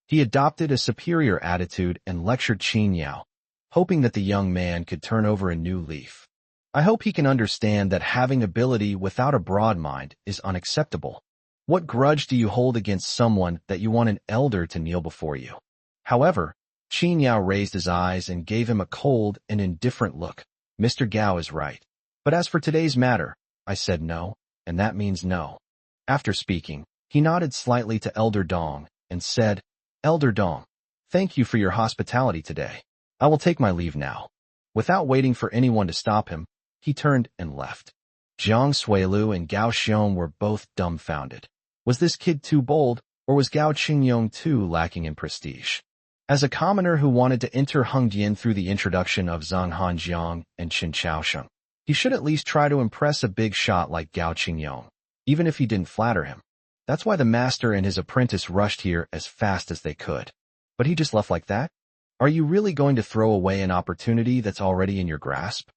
S1: He adopted a superior attitude and lectured Qin Yao, hoping that the young man could turn over a new leaf. I hope he can understand that having ability without a broad mind is unacceptable. What grudge do you hold against someone that you want an elder to kneel before you? However, Qin Yao raised his eyes and gave him a cold and indifferent look. Mr. Gao is right. But as for today's matter, I said no, and that means no. After speaking, he nodded slightly to Elder Dong and said, Elder Dong, thank you for your hospitality today. I will take my leave now. Without waiting for anyone to stop him, he turned and left. Jiang Suilu and Gao Xiong were both dumbfounded. Was this kid too bold, or was Gao Qingyong too lacking in prestige? As a commoner who wanted to enter Hengdian through the introduction of Zhang Hanjiang and Qin Chaosheng, he should at least try to impress a big shot like Gao Qingyong, even if he didn't flatter him. That's why the master and his apprentice rushed here as fast as they could. But he just left like that? Are you really going to throw away an opportunity that's already in your grasp?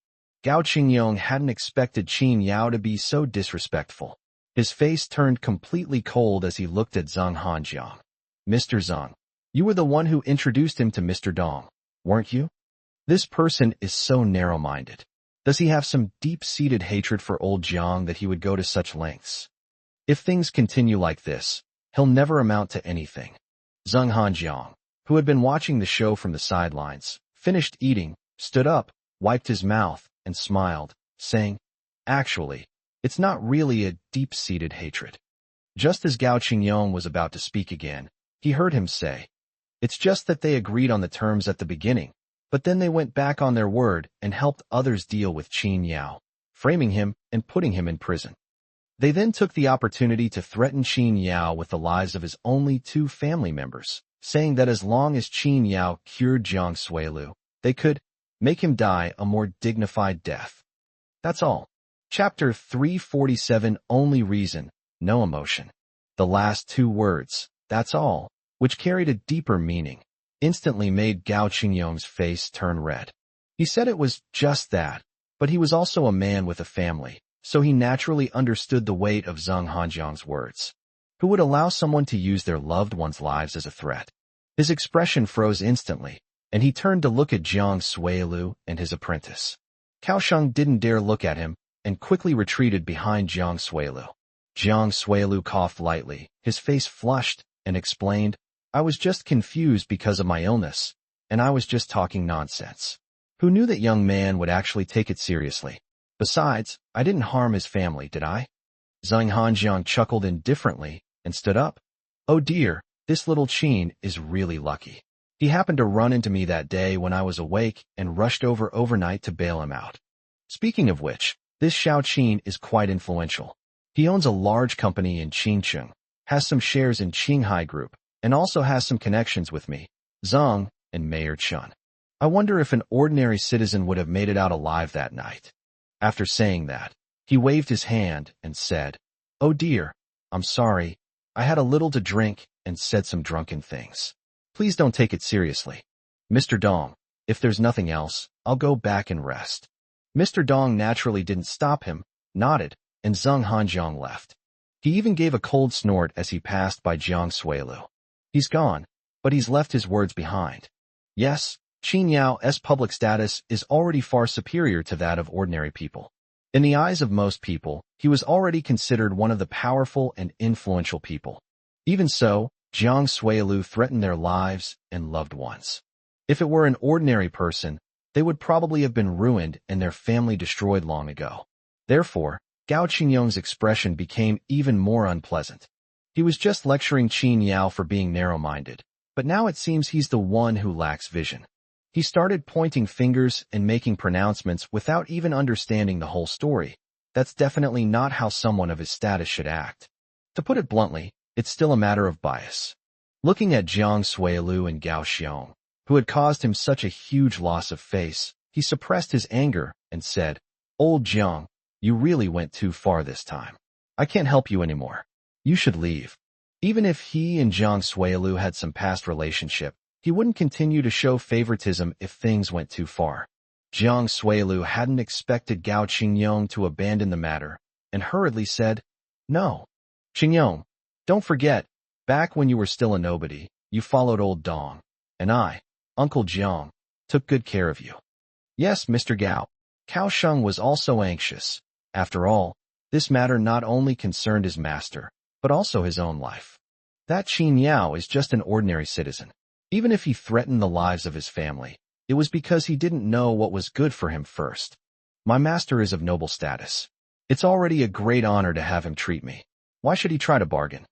S1: Gao Qingyong hadn't expected Qin Yao to be so disrespectful. His face turned completely cold as he looked at Zhang Hanjiang. Mr. Zhang, you were the one who introduced him to Mr. Dong, weren't you? This person is so narrow-minded. Does he have some deep-seated hatred for old Jiang that he would go to such lengths? If things continue like this, he'll never amount to anything. Zhang Hanjiang, who had been watching the show from the sidelines, finished eating, stood up, wiped his mouth, and smiled, saying, Actually, it's not really a deep-seated hatred. Just as Gao Qingyong was about to speak again, he heard him say, It's just that they agreed on the terms at the beginning, but then they went back on their word and helped others deal with Qin Yao, framing him and putting him in prison. They then took the opportunity to threaten Qin Yao with the lives of his only 2 family members, saying that as long as Qin Yao cured Jiang Suilu, they could make him die a more dignified death. That's all. Chapter 347 Only Reason, No Emotion. The last 2 words, that's all, which carried a deeper meaning, instantly made Gao Qingyong's face turn red. He said it was just that, but he was also a man with a family, so he naturally understood the weight of Zhang Hanjiang's words. Who would allow someone to use their loved ones' lives as a threat? His expression froze instantly, and he turned to look at Jiang Suilu and his apprentice. Kaosheng didn't dare look at him, and quickly retreated behind Jiang Suilu. Jiang Suilu coughed lightly, his face flushed, and explained, I was just confused because of my illness, and I was just talking nonsense. Who knew that young man would actually take it seriously? Besides, I didn't harm his family, did I? Zhang Hanjiang chuckled indifferently and stood up. Oh dear, this little Qin is really lucky. He happened to run into me that day when I was awake and rushed over overnight to bail him out. Speaking of which, this Xiao Qin is quite influential. He owns a large company in Qingcheng, has some shares in Qinghai Group, and also has some connections with me, Zhang, and Mayor Chun. I wonder if an ordinary citizen would have made it out alive that night. After saying that, he waved his hand and said, Oh dear, I'm sorry, I had a little to drink and said some drunken things. Please don't take it seriously. Mr. Dong, if there's nothing else, I'll go back and rest. Mr. Dong naturally didn't stop him, nodded, and Zhang Hanjiang left. He even gave a cold snort as he passed by Jiang Suilu. He's gone, but he's left his words behind. Yes, Qin Yao's public status is already far superior to that of ordinary people. In the eyes of most people, he was already considered one of the powerful and influential people. Even so, Jiang Suilu threatened their lives and loved ones. If it were an ordinary person, they would probably have been ruined and their family destroyed long ago. Therefore, Gao Qingyong's expression became even more unpleasant. He was just lecturing Qin Yao for being narrow-minded, but now it seems he's the one who lacks vision. He started pointing fingers and making pronouncements without even understanding the whole story. That's definitely not how someone of his status should act. To put it bluntly, it's still a matter of bias. Looking at Jiang Suilu and Gao Xiong, who had caused him such a huge loss of face, he suppressed his anger and said, Old Jiang, you really went too far this time. I can't help you anymore. You should leave. Even if he and Jiang Suilu had some past relationship, he wouldn't continue to show favoritism if things went too far. Jiang Suilu hadn't expected Gao Qingyong to abandon the matter, and hurriedly said, "No. Qingyong, don't forget, back when you were still a nobody, you followed old Dong, and I, Uncle Jiang, took good care of you." "Yes, Mr. Gao." Cao Sheng was also anxious. After all, this matter not only concerned his master, but also his own life. That Qin Yao is just an ordinary citizen. Even if he threatened the lives of his family, it was because he didn't know what was good for him first. My master is of noble status. It's already a great honor to have him treat me. Why should he try to bargain?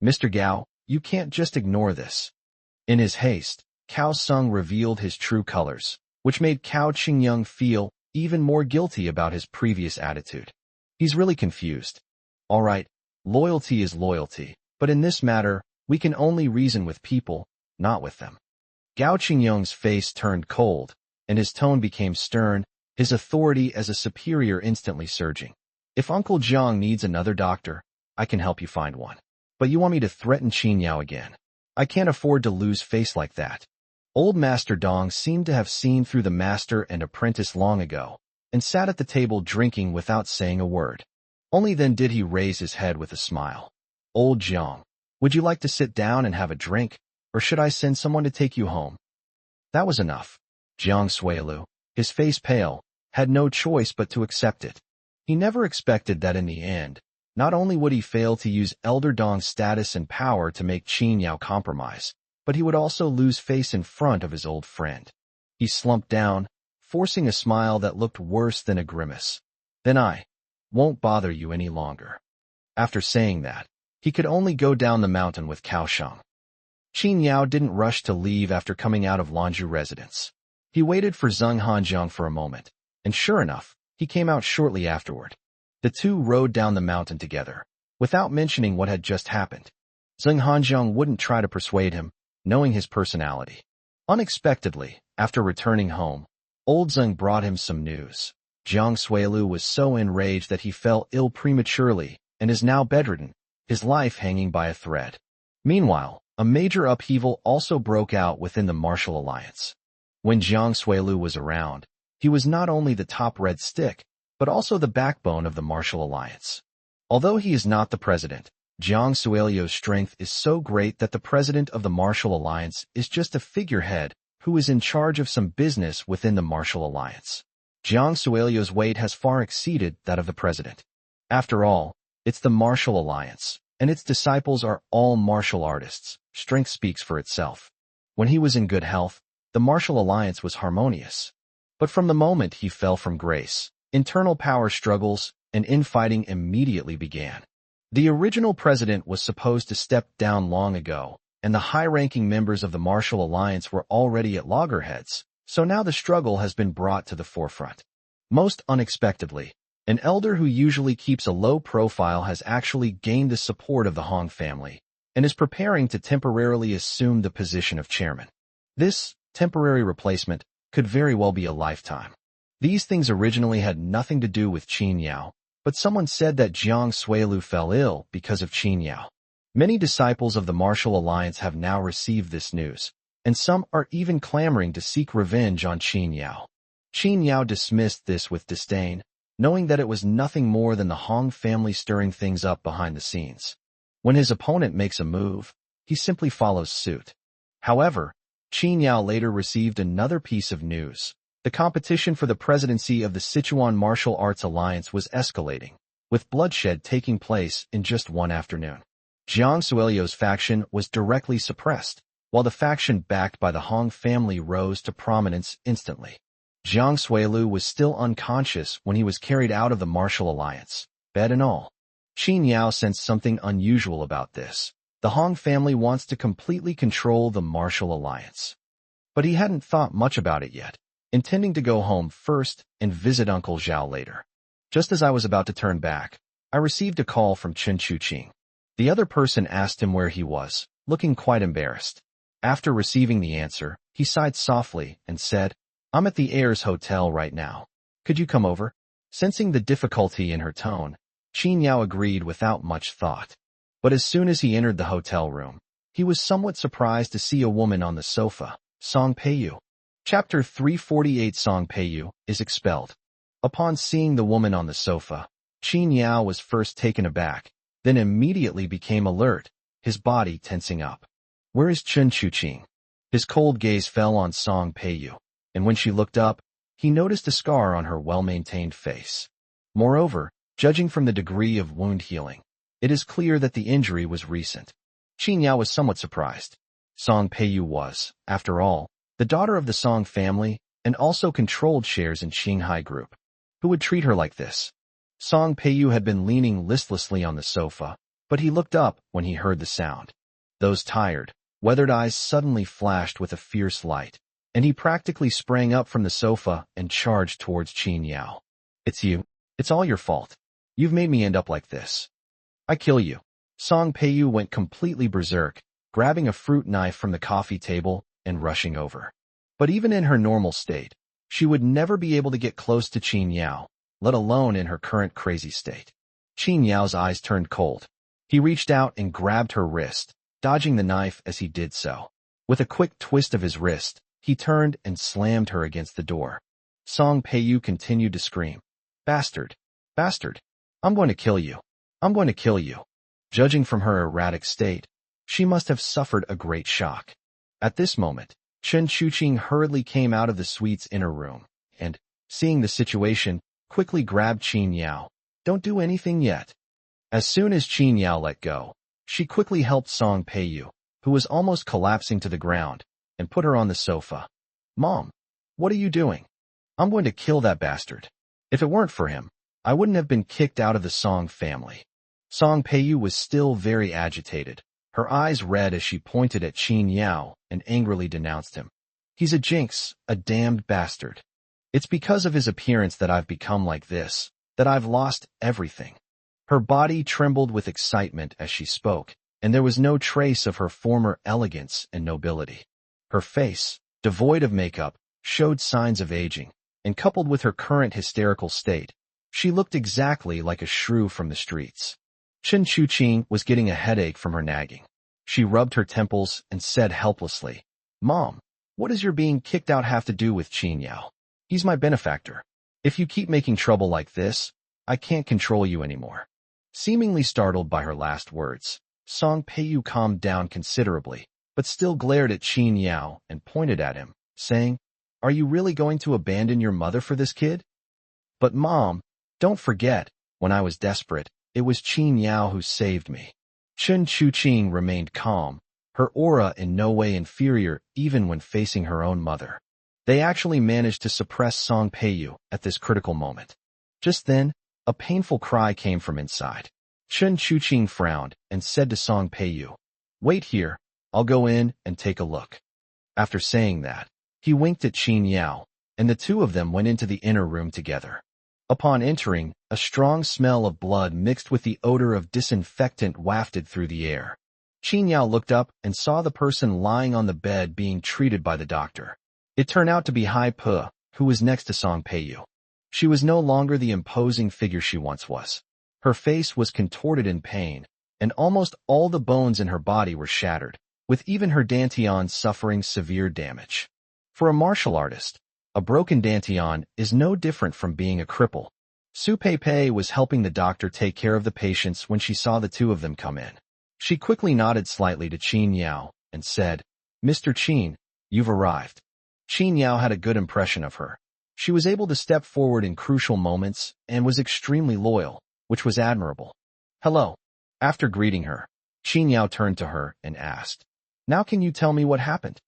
S1: Mr. Gao, you can't just ignore this. In his haste, Cao Sung revealed his true colors, which made Cao Qingyong feel even more guilty about his previous attitude. He's really confused. All right, loyalty is loyalty, but in this matter, we can only reason with people, not with them. Gao Qingyong's face turned cold, and his tone became stern, his authority as a superior instantly surging. "If Uncle Jiang needs another doctor, I can help you find one. But you want me to threaten Qin Yao again? I can't afford to lose face like that." Old Master Dong seemed to have seen through the master and apprentice long ago, and sat at the table drinking without saying a word. Only then did he raise his head with a smile. "Old Jiang, would you like to sit down and have a drink, or should I send someone to take you home?" That was enough. Jiang Suilu, his face pale, had no choice but to accept it. He never expected that in the end, not only would he fail to use Elder Dong's status and power to make Qin Yao compromise, but he would also lose face in front of his old friend. He slumped down, forcing a smile that looked worse than a grimace. "Then I won't bother you any longer." After saying that, he could only go down the mountain with Cao Sheng. Qin Yao didn't rush to leave after coming out of Lanzhou residence. He waited for Zheng Hanjiang for a moment, and sure enough, he came out shortly afterward. The two rode down the mountain together, without mentioning what had just happened. Zheng Hanjiang wouldn't try to persuade him, knowing his personality. Unexpectedly, after returning home, old Zheng brought him some news. Jiang Suilu was so enraged that he fell ill prematurely and is now bedridden, his life hanging by a thread. Meanwhile, a major upheaval also broke out within the martial alliance. When Jiang Suilu was around, he was not only the top red stick, but also the backbone of the martial alliance. Although he is not the president, Jiang Suilu's strength is so great that the president of the martial alliance is just a figurehead who is in charge of some business within the martial alliance. Jiang Suilu's weight has far exceeded that of the president. After all, it's the martial alliance, and its disciples are all martial artists. Strength speaks for itself. When he was in good health, the martial alliance was harmonious. But from the moment he fell from grace, internal power struggles and infighting immediately began. The original president was supposed to step down long ago, and the high-ranking members of the martial alliance were already at loggerheads, so now the struggle has been brought to the forefront. Most unexpectedly, an elder who usually keeps a low profile has actually gained the support of the Hong family, and is preparing to temporarily assume the position of chairman. This temporary replacement could very well be a lifetime. These things originally had nothing to do with Qin Yao, but someone said that Jiang Suilu fell ill because of Qin Yao. Many disciples of the martial alliance have now received this news, and some are even clamoring to seek revenge on Qin Yao. Qin Yao dismissed this with disdain, knowing that it was nothing more than the Hong family stirring things up behind the scenes. When his opponent makes a move, he simply follows suit. However, Qin Yao later received another piece of news. The competition for the presidency of the Sichuan Martial Arts Alliance was escalating, with bloodshed taking place in just one afternoon. Jiang Suilu's faction was directly suppressed, while the faction backed by the Hong family rose to prominence instantly. Jiang Suilu was still unconscious when he was carried out of the martial alliance, bed and all. Qin Yao sensed something unusual about this. The Hong family wants to completely control the martial alliance. But he hadn't thought much about it yet, intending to go home first and visit Uncle Zhao later. Just as I was about to turn back, I received a call from Chen Chuqing. The other person asked him where he was, looking quite embarrassed. After receiving the answer, he sighed softly and said, "I'm at the Heirs Hotel right now. Could you come over?" Sensing the difficulty in her tone, Qin Yao agreed without much thought. But as soon as he entered the hotel room, he was somewhat surprised to see a woman on the sofa. Song Peiyu. Chapter 348. Song Peiyu is expelled. Upon seeing the woman on the sofa, Qin Yao was first taken aback, then immediately became alert, his body tensing up. Where is Chen Chuqing? His cold gaze fell on Song Peiyu, and when she looked up, he noticed a scar on her well-maintained face. Moreover, judging from the degree of wound healing, it is clear that the injury was recent. Qin Yao was somewhat surprised. Song Peiyu was, after all, the daughter of the Song family and also controlled shares in Qinghai Group. Who would treat her like this? Song Peiyu had been leaning listlessly on the sofa, but he looked up when he heard the sound. Those tired, weathered eyes suddenly flashed with a fierce light, and he practically sprang up from the sofa and charged towards Qin Yao. It's you. It's all your fault. You've made me end up like this. I kill you. Song Peiyu went completely berserk, grabbing a fruit knife from the coffee table and rushing over. But even in her normal state, she would never be able to get close to Qin Yao, let alone in her current crazy state. Qin Yao's eyes turned cold. He reached out and grabbed her wrist, dodging the knife as he did so. With a quick twist of his wrist, he turned and slammed her against the door. Song Peiyu continued to scream, "Bastard! Bastard! I'm going to kill you! I'm going to kill you!" Judging from her erratic state, she must have suffered a great shock. At this moment, Chen Chuqing hurriedly came out of the suite's inner room, and, seeing the situation, quickly grabbed Qin Yao. "Don't do anything yet." As soon as Qin Yao let go, she quickly helped Song Peiyu, who was almost collapsing to the ground, and put her on the sofa. "Mom, what are you doing? I'm going to kill that bastard. If it weren't for him, I wouldn't have been kicked out of the Song family." Song Peiyu was still very agitated, her eyes red as she pointed at Qin Yao and angrily denounced him. "He's a jinx, a damned bastard. It's because of his appearance that I've become like this, that I've lost everything." Her body trembled with excitement as she spoke, and there was no trace of her former elegance and nobility. Her face, devoid of makeup, showed signs of aging, and coupled with her current hysterical state, she looked exactly like a shrew from the streets. Chen Chuqing was getting a headache from her nagging. She rubbed her temples and said helplessly, "Mom, what does your being kicked out have to do with Qin Yao? He's my benefactor. If you keep making trouble like this, I can't control you anymore." Seemingly startled by her last words, Song Peiyu calmed down considerably, but still glared at Qin Yao and pointed at him, saying, "Are you really going to abandon your mother for this kid?" "But Mom, don't forget, when I was desperate, it was Qin Yao who saved me." Chen Chuqing remained calm, her aura in no way inferior even when facing her own mother. They actually managed to suppress Song Peiyu at this critical moment. Just then, a painful cry came from inside. Chen Chuqing frowned and said to Song Peiyu, "Wait here, I'll go in and take a look." After saying that, he winked at Qin Yao, and the two of them went into the inner room together. Upon entering, a strong smell of blood mixed with the odor of disinfectant wafted through the air. Qin Yao looked up and saw the person lying on the bed being treated by the doctor. It turned out to be Hai Pe, who was next to Song Peiyu. She was no longer the imposing figure she once was. Her face was contorted in pain, and almost all the bones in her body were shattered, with even her dantian suffering severe damage. For a martial artist, a broken dantian is no different from being a cripple. Su Pei was helping the doctor take care of the patients when she saw the two of them come in. She quickly nodded slightly to Qin Yao and said, "Mr. Qin, you've arrived." Qin Yao had a good impression of her. She was able to step forward in crucial moments and was extremely loyal, which was admirable. "Hello." After greeting her, Qin Yao turned to her and asked, "Now can you tell me what happened?"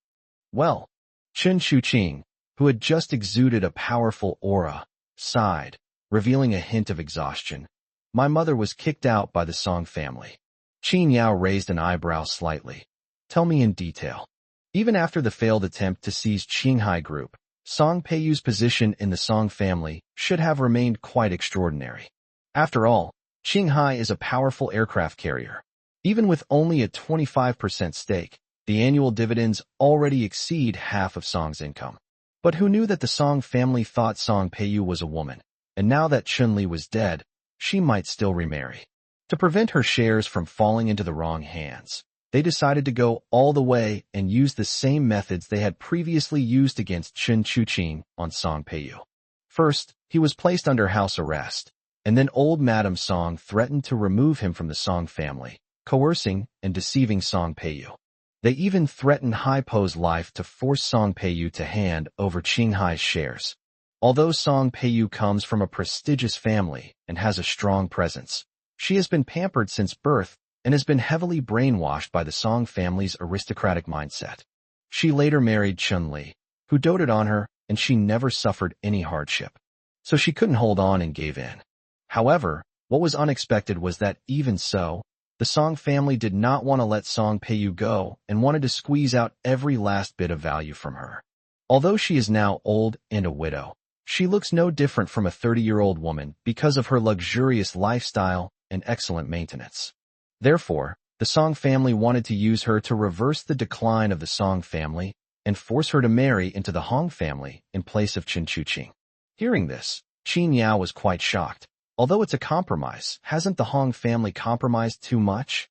S1: "Well," Chen Chuqing, who had just exuded a powerful aura, sighed, revealing a hint of exhaustion. "My mother was kicked out by the Song family." Qin Yao raised an eyebrow slightly. "Tell me in detail." Even after the failed attempt to seize Qinghai Group, Song Peiyu's position in the Song family should have remained quite extraordinary. After all, Qinghai is a powerful aircraft carrier. Even with only a 25% stake, the annual dividends already exceed half of Song's income. But who knew that the Song family thought Song Peiyu was a woman, and now that Chun-Li was dead, she might still remarry. To prevent her shares from falling into the wrong hands, they decided to go all the way and use the same methods they had previously used against Chen Chuqing on Song Peiyu. First, he was placed under house arrest, and then old Madame Song threatened to remove him from the Song family, coercing and deceiving Song Peiyu. They even threatened Hai Po's life to force Song Peiyu to hand over Qinghai's shares. Although Song Peiyu comes from a prestigious family and has a strong presence, she has been pampered since birth and has been heavily brainwashed by the Song family's aristocratic mindset. She later married Chun Li, who doted on her, and she never suffered any hardship. So she couldn't hold on and gave in. However, what was unexpected was that even so, the Song family did not want to let Song Peiyu go and wanted to squeeze out every last bit of value from her. Although she is now old and a widow, she looks no different from a 30-year-old woman because of her luxurious lifestyle and excellent maintenance. Therefore, the Song family wanted to use her to reverse the decline of the Song family and force her to marry into the Hong family in place of Chen Chuqing. Hearing this, Qin Yao was quite shocked. Although it's a compromise, hasn't the Hong family compromised too much?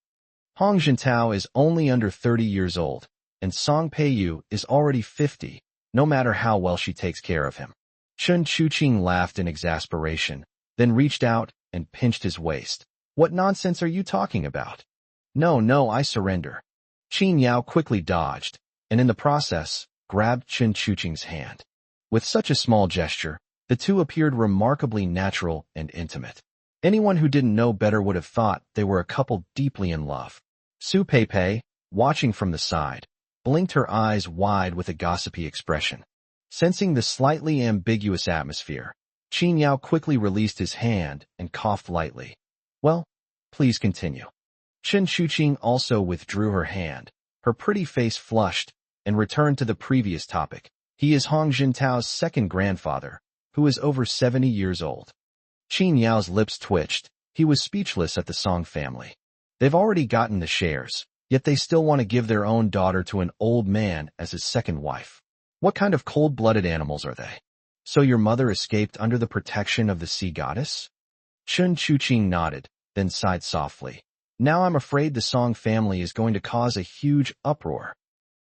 S1: Hong Jintao is only under 30 years old, and Song Peiyu is already 50, no matter how well she takes care of him. Chen Chuqing laughed in exasperation, then reached out and pinched his waist. What nonsense are you talking about? No, I surrender. Qin Yao quickly dodged, and in the process, grabbed Chen Chuqing's hand. With such a small gesture, the two appeared remarkably natural and intimate. Anyone who didn't know better would have thought they were a couple deeply in love. Su Peipei, watching from the side, blinked her eyes wide with a gossipy expression. Sensing the slightly ambiguous atmosphere, Qin Yao quickly released his hand and coughed lightly. Well, please continue. Chen Chuqing also withdrew her hand. Her pretty face flushed and returned to the previous topic. He is Hong Jintao's second grandfather, who is over 70 years old. Qin Yao's lips twitched. He was speechless at the Song family. They've already gotten the shares, yet they still want to give their own daughter to an old man as his second wife. What kind of cold-blooded animals are they? So your mother escaped under the protection of the sea goddess? Chen Chuqing nodded, then sighed softly. Now I'm afraid the Song family is going to cause a huge uproar.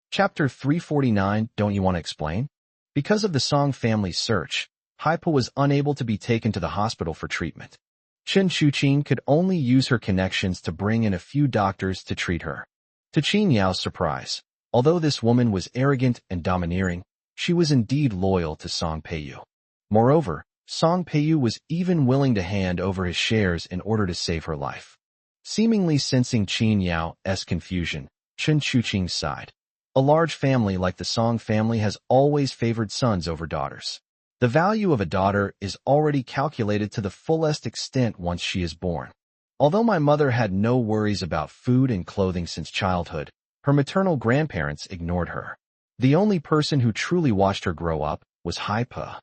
S1: Chapter 349, don't you want to explain? Because of the Song family's search, Hai Po was unable to be taken to the hospital for treatment. Chen Chuqing could only use her connections to bring in a few doctors to treat her. To Qin Yao's surprise, although this woman was arrogant and domineering, she was indeed loyal to Song Peiyu. Moreover, Song Peiyu was even willing to hand over his shares in order to save her life. Seemingly sensing Qin Yao's confusion, Chen Chuqing sighed. A large family like the Song family has always favored sons over daughters. The value of a daughter is already calculated to the fullest extent once she is born. Although my mother had no worries about food and clothing since childhood, her maternal grandparents ignored her. The only person who truly watched her grow up was Hai Po.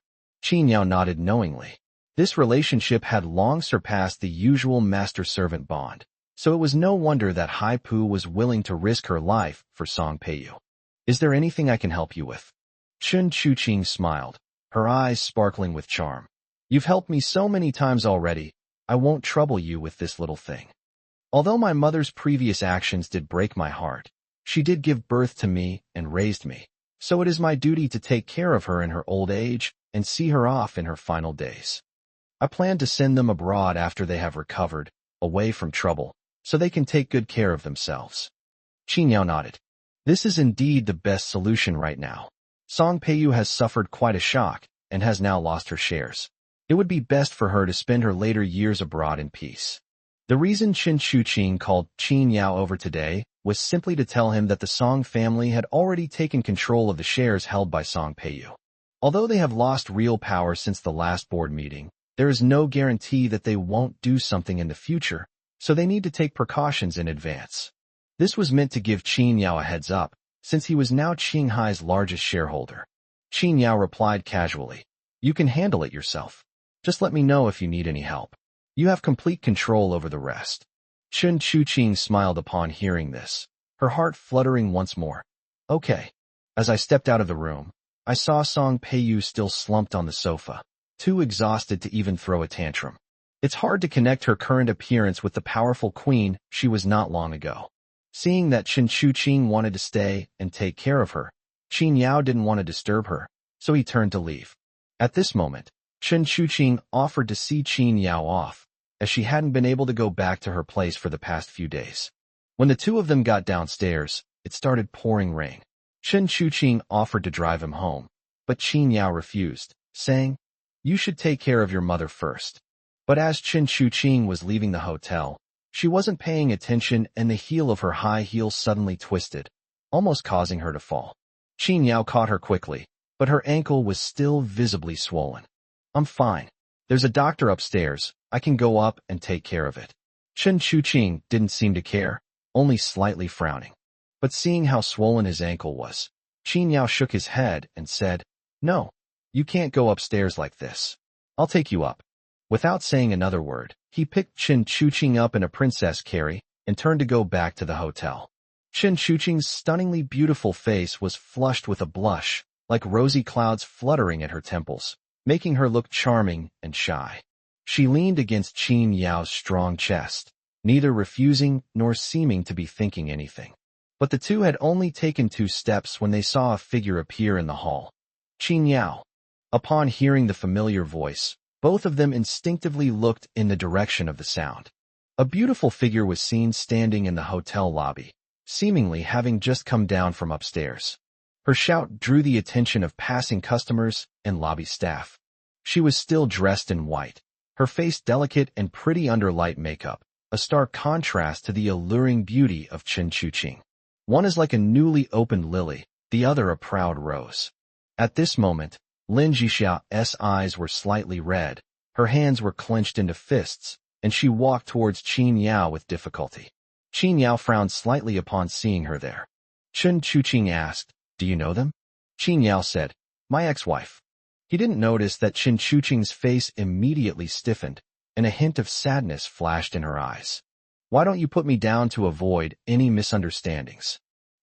S1: Qin Yao nodded knowingly. This relationship had long surpassed the usual master-servant bond, so it was no wonder that Hai Po was willing to risk her life for Song Peiyu. Is there anything I can help you with? Chen Chuqing smiled, her eyes sparkling with charm. You've helped me so many times already, I won't trouble you with this little thing. Although my mother's previous actions did break my heart, she did give birth to me and raised me, so it is my duty to take care of her in her old age and see her off in her final days. I plan to send them abroad after they have recovered, away from trouble, so they can take good care of themselves. Qin Yao nodded. This is indeed the best solution right now. Song Peiyu has suffered quite a shock and has now lost her shares. It would be best for her to spend her later years abroad in peace. The reason Chen Chuqing called Qin Yao over today was simply to tell him that the Song family had already taken control of the shares held by Song Peiyu. Although they have lost real power since the last board meeting, there is no guarantee that they won't do something in the future, so they need to take precautions in advance. This was meant to give Qin Yao a heads up, since he was now Qinghai's largest shareholder. Qin Yao replied casually, You can handle it yourself. Just let me know if you need any help. You have complete control over the rest. Chen Chuqing smiled upon hearing this, her heart fluttering once more. Okay. As I stepped out of the room, I saw Song Peiyu still slumped on the sofa, too exhausted to even throw a tantrum. It's hard to connect her current appearance with the powerful queen she was not long ago. Seeing that Chen Chuqing wanted to stay and take care of her, Qin Yao didn't want to disturb her, so he turned to leave. At this moment, Chen Chuqing offered to see Qin Yao off, as she hadn't been able to go back to her place for the past few days. When the two of them got downstairs, it started pouring rain. Chen Chuqing offered to drive him home, but Qin Yao refused, saying, "You should take care of your mother first." But as Chen Chuqing was leaving the hotel, she wasn't paying attention and the heel of her high heels suddenly twisted, almost causing her to fall. Qin Yao caught her quickly, but her ankle was still visibly swollen. "I'm fine. There's a doctor upstairs. I can go up and take care of it." Chen Chuqing didn't seem to care, only slightly frowning. But seeing how swollen his ankle was, Qin Yao shook his head and said, "No, you can't go upstairs like this. I'll take you up." Without saying another word, he picked Chen Chuqing up in a princess carry and turned to go back to the hotel. Chen Chuqing's stunningly beautiful face was flushed with a blush, like rosy clouds fluttering at her temples, making her look charming and shy. She leaned against Qin Yao's strong chest, neither refusing nor seeming to be thinking anything. But the two had only taken 2 steps when they saw a figure appear in the hall. Qin Yao. Upon hearing the familiar voice, both of them instinctively looked in the direction of the sound. A beautiful figure was seen standing in the hotel lobby, seemingly having just come down from upstairs. Her shout drew the attention of passing customers and lobby staff. She was still dressed in white, her face delicate and pretty under light makeup, a stark contrast to the alluring beauty of Chen Chuqing. One is like a newly opened lily, the other a proud rose. At this moment, Lin Jixia's eyes were slightly red, her hands were clenched into fists, and she walked towards Qin Yao with difficulty. Qin Yao frowned slightly upon seeing her there. Chen Chuqing asked, "Do you know them?" Qin Yao said, "My ex-wife." He didn't notice that Chen Chuqing's face immediately stiffened, and a hint of sadness flashed in her eyes. "Why don't you put me down to avoid any misunderstandings?"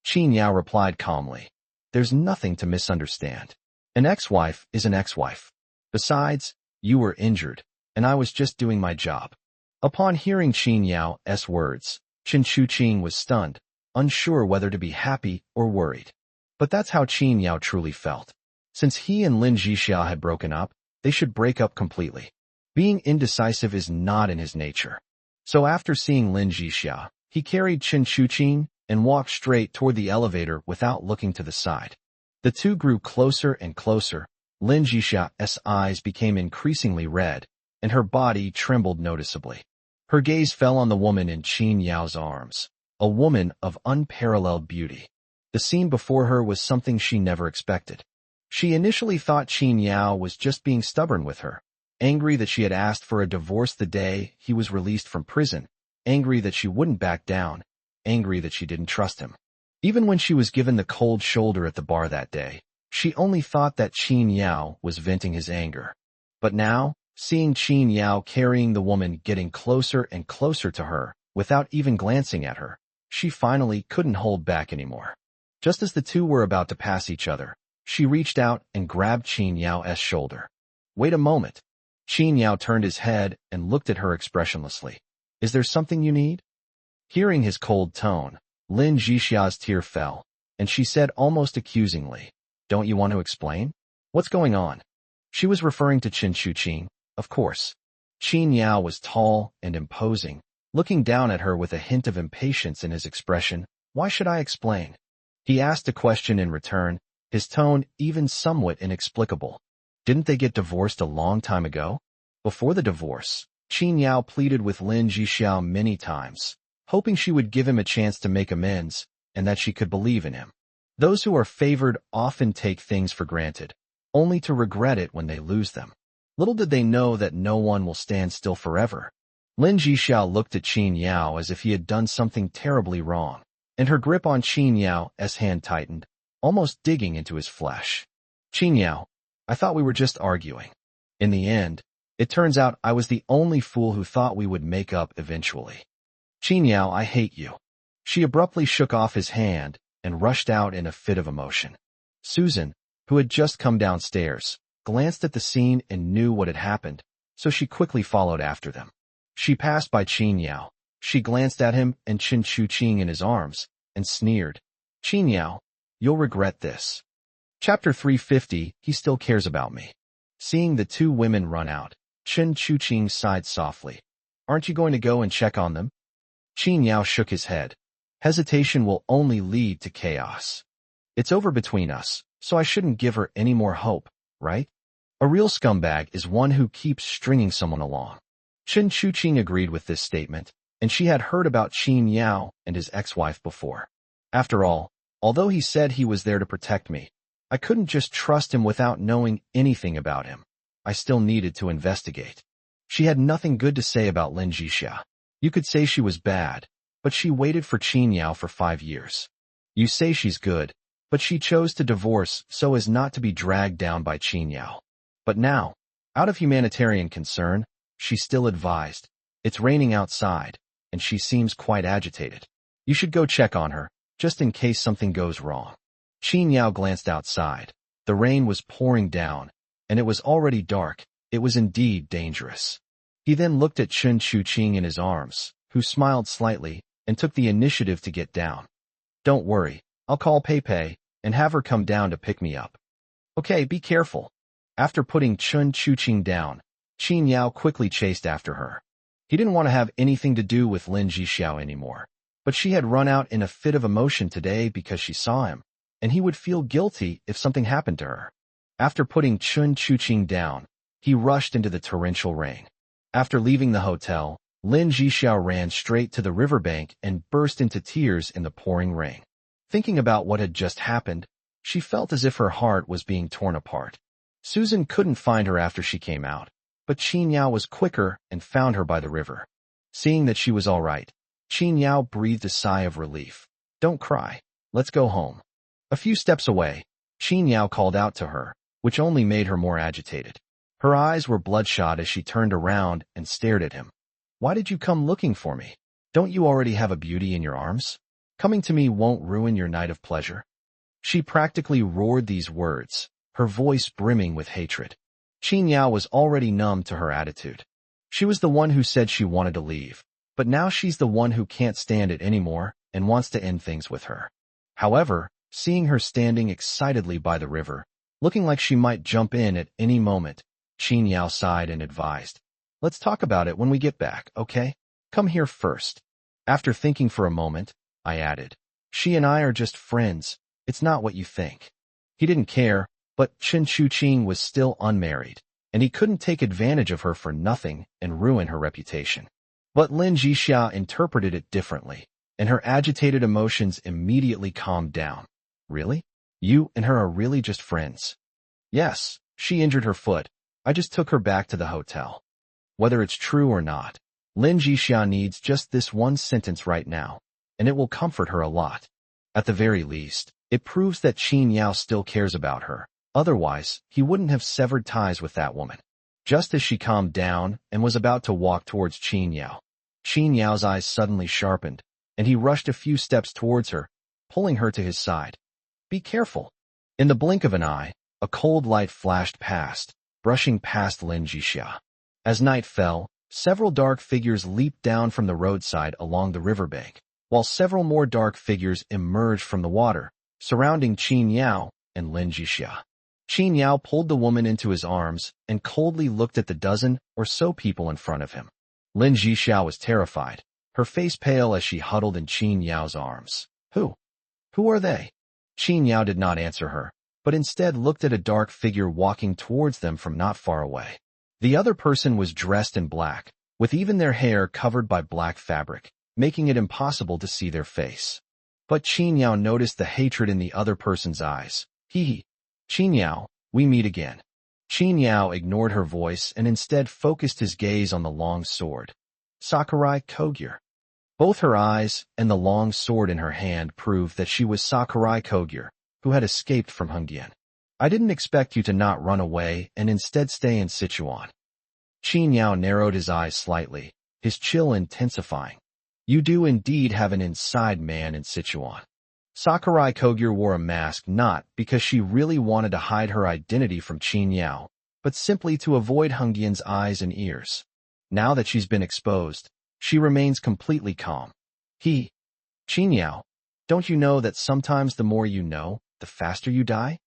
S1: Qin Yao replied calmly, "There's nothing to misunderstand. An ex-wife is an ex-wife. Besides, you were injured, and I was just doing my job." Upon hearing Qin Yao's words, Chen Chuqing was stunned, unsure whether to be happy or worried. But that's how Qin Yao truly felt. Since he and Lin Jixia had broken up, they should break up completely. Being indecisive is not in his nature. So after seeing Lin Jixia, he carried Chen Chuqing and walked straight toward the elevator without looking to the side. The two grew closer and closer. Lin Jixia's eyes became increasingly red, and her body trembled noticeably. Her gaze fell on the woman in Qin Yao's arms, a woman of unparalleled beauty. The scene before her was something she never expected. She initially thought Qin Yao was just being stubborn with her, angry that she had asked for a divorce the day he was released from prison, angry that she wouldn't back down, angry that she didn't trust him. Even when she was given the cold shoulder at the bar that day, she only thought that Qin Yao was venting his anger. But now, seeing Qin Yao carrying the woman getting closer and closer to her, without even glancing at her, she finally couldn't hold back anymore. Just as the two were about to pass each other, she reached out and grabbed Qin Yao's shoulder. "Wait a moment." Qin Yao turned his head and looked at her expressionlessly. "Is there something you need?" Hearing his cold tone, Lin Jixia's tear fell, and she said almost accusingly, "Don't you want to explain? What's going on?" She was referring to Chen Chuqing, of course. Qin Yao was tall and imposing, looking down at her with a hint of impatience in his expression. "Why should I explain?" He asked a question in return, his tone even somewhat inexplicable. Didn't they get divorced a long time ago? Before the divorce, Qin Yao pleaded with Lin Jixia many times, hoping she would give him a chance to make amends and that she could believe in him. Those who are favored often take things for granted, only to regret it when they lose them. Little did they know that no one will stand still forever. Lin Jixia looked at Qin Yao as if he had done something terribly wrong, and her grip on Qin Yao's hand tightened, almost digging into his flesh. "Qin Yao, I thought we were just arguing. In the end, it turns out I was the only fool who thought we would make up eventually. Qin Yao, I hate you." She abruptly shook off his hand and rushed out in a fit of emotion. Susan, who had just come downstairs, glanced at the scene and knew what had happened. so she quickly followed after them. She passed by Qin Yao. She glanced at him and Chen Chuqing in his arms, and sneered. Qin Yao, you'll regret this. Chapter 350, He Still Cares About Me. Seeing the two women run out, Chen Chuqing sighed softly. Aren't you going to go and check on them? Qin Yao shook his head. Hesitation will only lead to chaos. It's over between us, so I shouldn't give her any more hope, right? A real scumbag is one who keeps stringing someone along. Chen Chuqing agreed with this statement, and she had heard about Qin Yao and his ex-wife before. After all, although he said he was there to protect me, I couldn't just trust him without knowing anything about him. I still needed to investigate. She had nothing good to say about Lin Jixia. You could say she was bad, but she waited for Qin Yao for 5 years. You say she's good, but she chose to divorce so as not to be dragged down by Qin Yao. But now, out of humanitarian concern, she still advised, it's raining outside, and she seems quite agitated. You should go check on her, just in case something goes wrong. Qin Yao glanced outside. The rain was pouring down, and it was already dark. It was indeed dangerous. He then looked at Chen Chuqing in his arms, who smiled slightly, and took the initiative to get down. Don't worry, I'll call Pei Pei, and have her come down to pick me up. Okay, be careful. After putting Chen Chuqing down, Qin Yao quickly chased after her. He didn't want to have anything to do with Lin Jixia anymore, but she had run out in a fit of emotion today because she saw him, and he would feel guilty if something happened to her. After putting Chen Chuqing down, he rushed into the torrential rain. After leaving the hotel, Lin Jixia ran straight to the riverbank and burst into tears in the pouring rain. Thinking about what had just happened, she felt as if her heart was being torn apart. Susan couldn't find her after she came out, but Qin Yao was quicker and found her by the river. Seeing that she was all right, Qin Yao breathed a sigh of relief. Don't cry. Let's go home. A few steps away, Qin Yao called out to her, which only made her more agitated. Her eyes were bloodshot as she turned around and stared at him. Why did you come looking for me? Don't you already have a beauty in your arms? Coming to me won't ruin your night of pleasure. She practically roared these words, her voice brimming with hatred. Qin Yao was already numb to her attitude. She was the one who said she wanted to leave, but now she's the one who can't stand it anymore and wants to end things with her. However, seeing her standing excitedly by the river, looking like she might jump in at any moment, Qin Yao sighed and advised, let's talk about it when we get back, okay? Come here first. After thinking for a moment, I added, she and I are just friends. It's not what you think. He didn't care, but Chen Chuqing was still unmarried, and he couldn't take advantage of her for nothing and ruin her reputation. But Lin Jixia interpreted it differently, and her agitated emotions immediately calmed down. Really? You and her are really just friends? Yes, she injured her foot. I just took her back to the hotel. Whether it's true or not, Lin Jixia needs just this one sentence right now, and it will comfort her a lot. At the very least, it proves that Qin Yao still cares about her. Otherwise, he wouldn't have severed ties with that woman. Just as she calmed down and was about to walk towards Qin Yao's eyes suddenly sharpened, and he rushed a few steps towards her, pulling her to his side. Be careful. In the blink of an eye, a cold light flashed past, brushing past Lin Jixia. As night fell, several dark figures leaped down from the roadside along the riverbank, while several more dark figures emerged from the water, surrounding Qin Yao and Lin Jixia. Qin Yao pulled the woman into his arms and coldly looked at the dozen or so people in front of him. Lin Jixia was terrified, her face pale as she huddled in Qin Yao's arms. Who are they? Qin Yao did not answer her, but instead looked at a dark figure walking towards them from not far away. The other person was dressed in black, with even their hair covered by black fabric, making it impossible to see their face. But Qin Yao noticed the hatred in the other person's eyes. Qin Yao, we meet again. Qin Yao ignored her voice and instead focused his gaze on the long sword. Sakurai Kogure. Both her eyes and the long sword in her hand proved that she was Sakurai Kogure, who had escaped from Hungyan. I didn't expect you to not run away and instead stay in Sichuan. Qin Yao narrowed his eyes slightly, his chill intensifying. You do indeed have an inside man in Sichuan. Sakurai Kogure wore a mask not because she really wanted to hide her identity from Qin Yao, but simply to avoid Hengdian's eyes and ears. Now that she's been exposed, she remains completely calm. Qin Yao, don't you know that sometimes the more you know, the faster you die?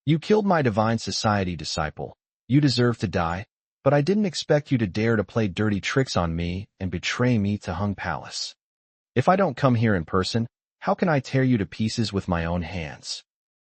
S1: You killed my divine society disciple. You deserve to die, but I didn't expect you to dare to play dirty tricks on me and betray me to Hung Palace. If I don't come here in person, how can I tear you to pieces with my own hands?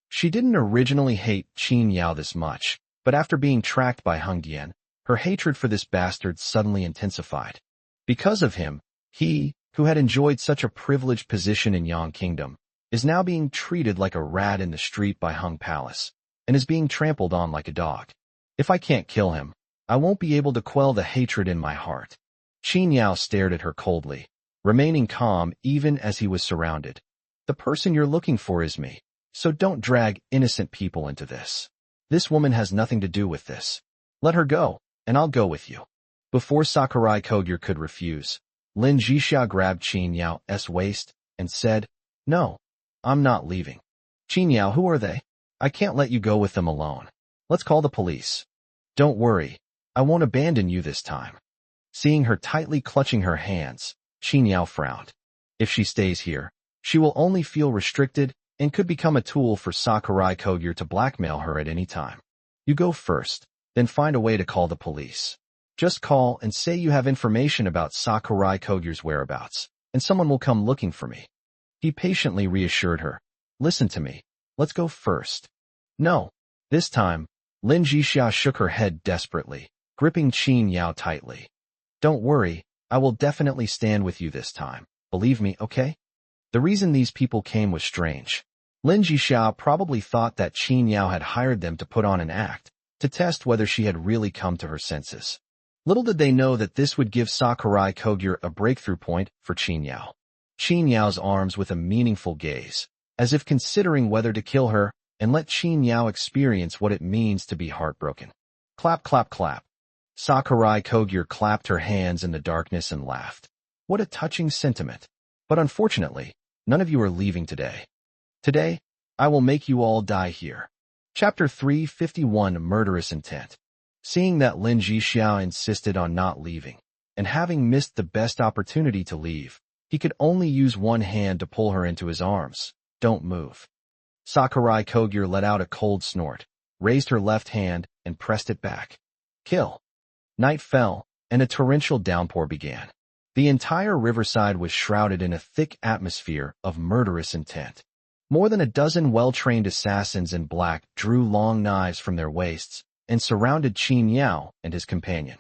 S1: She didn't originally hate Qin Yao this much, but after being tracked by Hengdian, her hatred for this bastard suddenly intensified. Because of him, he, who had enjoyed such a privileged position in Yang Kingdom, is now being treated like a rat in the street by Hung Palace, and is being trampled on like a dog. If I can't kill him, I won't be able to quell the hatred in my heart. Qin Yao stared at her coldly, remaining calm even as he was surrounded. The person you're looking for is me, so don't drag innocent people into this. This woman has nothing to do with this. Let her go, and I'll go with you. Before Sakurai Kogyo could refuse, Lin Jixia grabbed Qin Yao's waist and said, "No, I'm not leaving." "Qin Yao, who are they? I can't let you go with them alone. Let's call the police." "Don't worry, I won't abandon you this time." Seeing her tightly clutching her hands, Qin Yao frowned. If she stays here, she will only feel restricted and could become a tool for Sakurai Kogyo to blackmail her at any time. "You go first, then find a way to call the police. Just call and say you have information about Sakurai Kogyo's whereabouts, and someone will come looking for me." He patiently reassured her. "Listen to me. Let's go first." "No." This time, Lin Jixia shook her head desperately, gripping Qin Yao tightly. "Don't worry, I will definitely stand with you this time. Believe me, okay?" The reason these people came was strange. Lin Jixia probably thought that Qin Yao had hired them to put on an act, to test whether she had really come to her senses. Little did they know that this would give Sakurai Kogyo a breakthrough point for Qin Yao. Qin Yao's arms with a meaningful gaze, as if considering whether to kill her and let Qin Yao experience what it means to be heartbroken. Clap, clap, clap. Sakurai Kogyo clapped her hands in the darkness and laughed. What a touching sentiment. But unfortunately, none of you are leaving today. Today, I will make you all die here. Chapter 351, Murderous Intent. Seeing that Lin Jixia insisted on not leaving, and having missed the best opportunity to leave, he could only use one hand to pull her into his arms. "Don't move." Sakurai Kogyo let out a cold snort, raised her left hand, and pressed it back. Kill. Night fell, and a torrential downpour began. The entire riverside was shrouded in a thick atmosphere of murderous intent. More than a dozen well-trained assassins in black drew long knives from their waists and surrounded Qin Yao and his companion.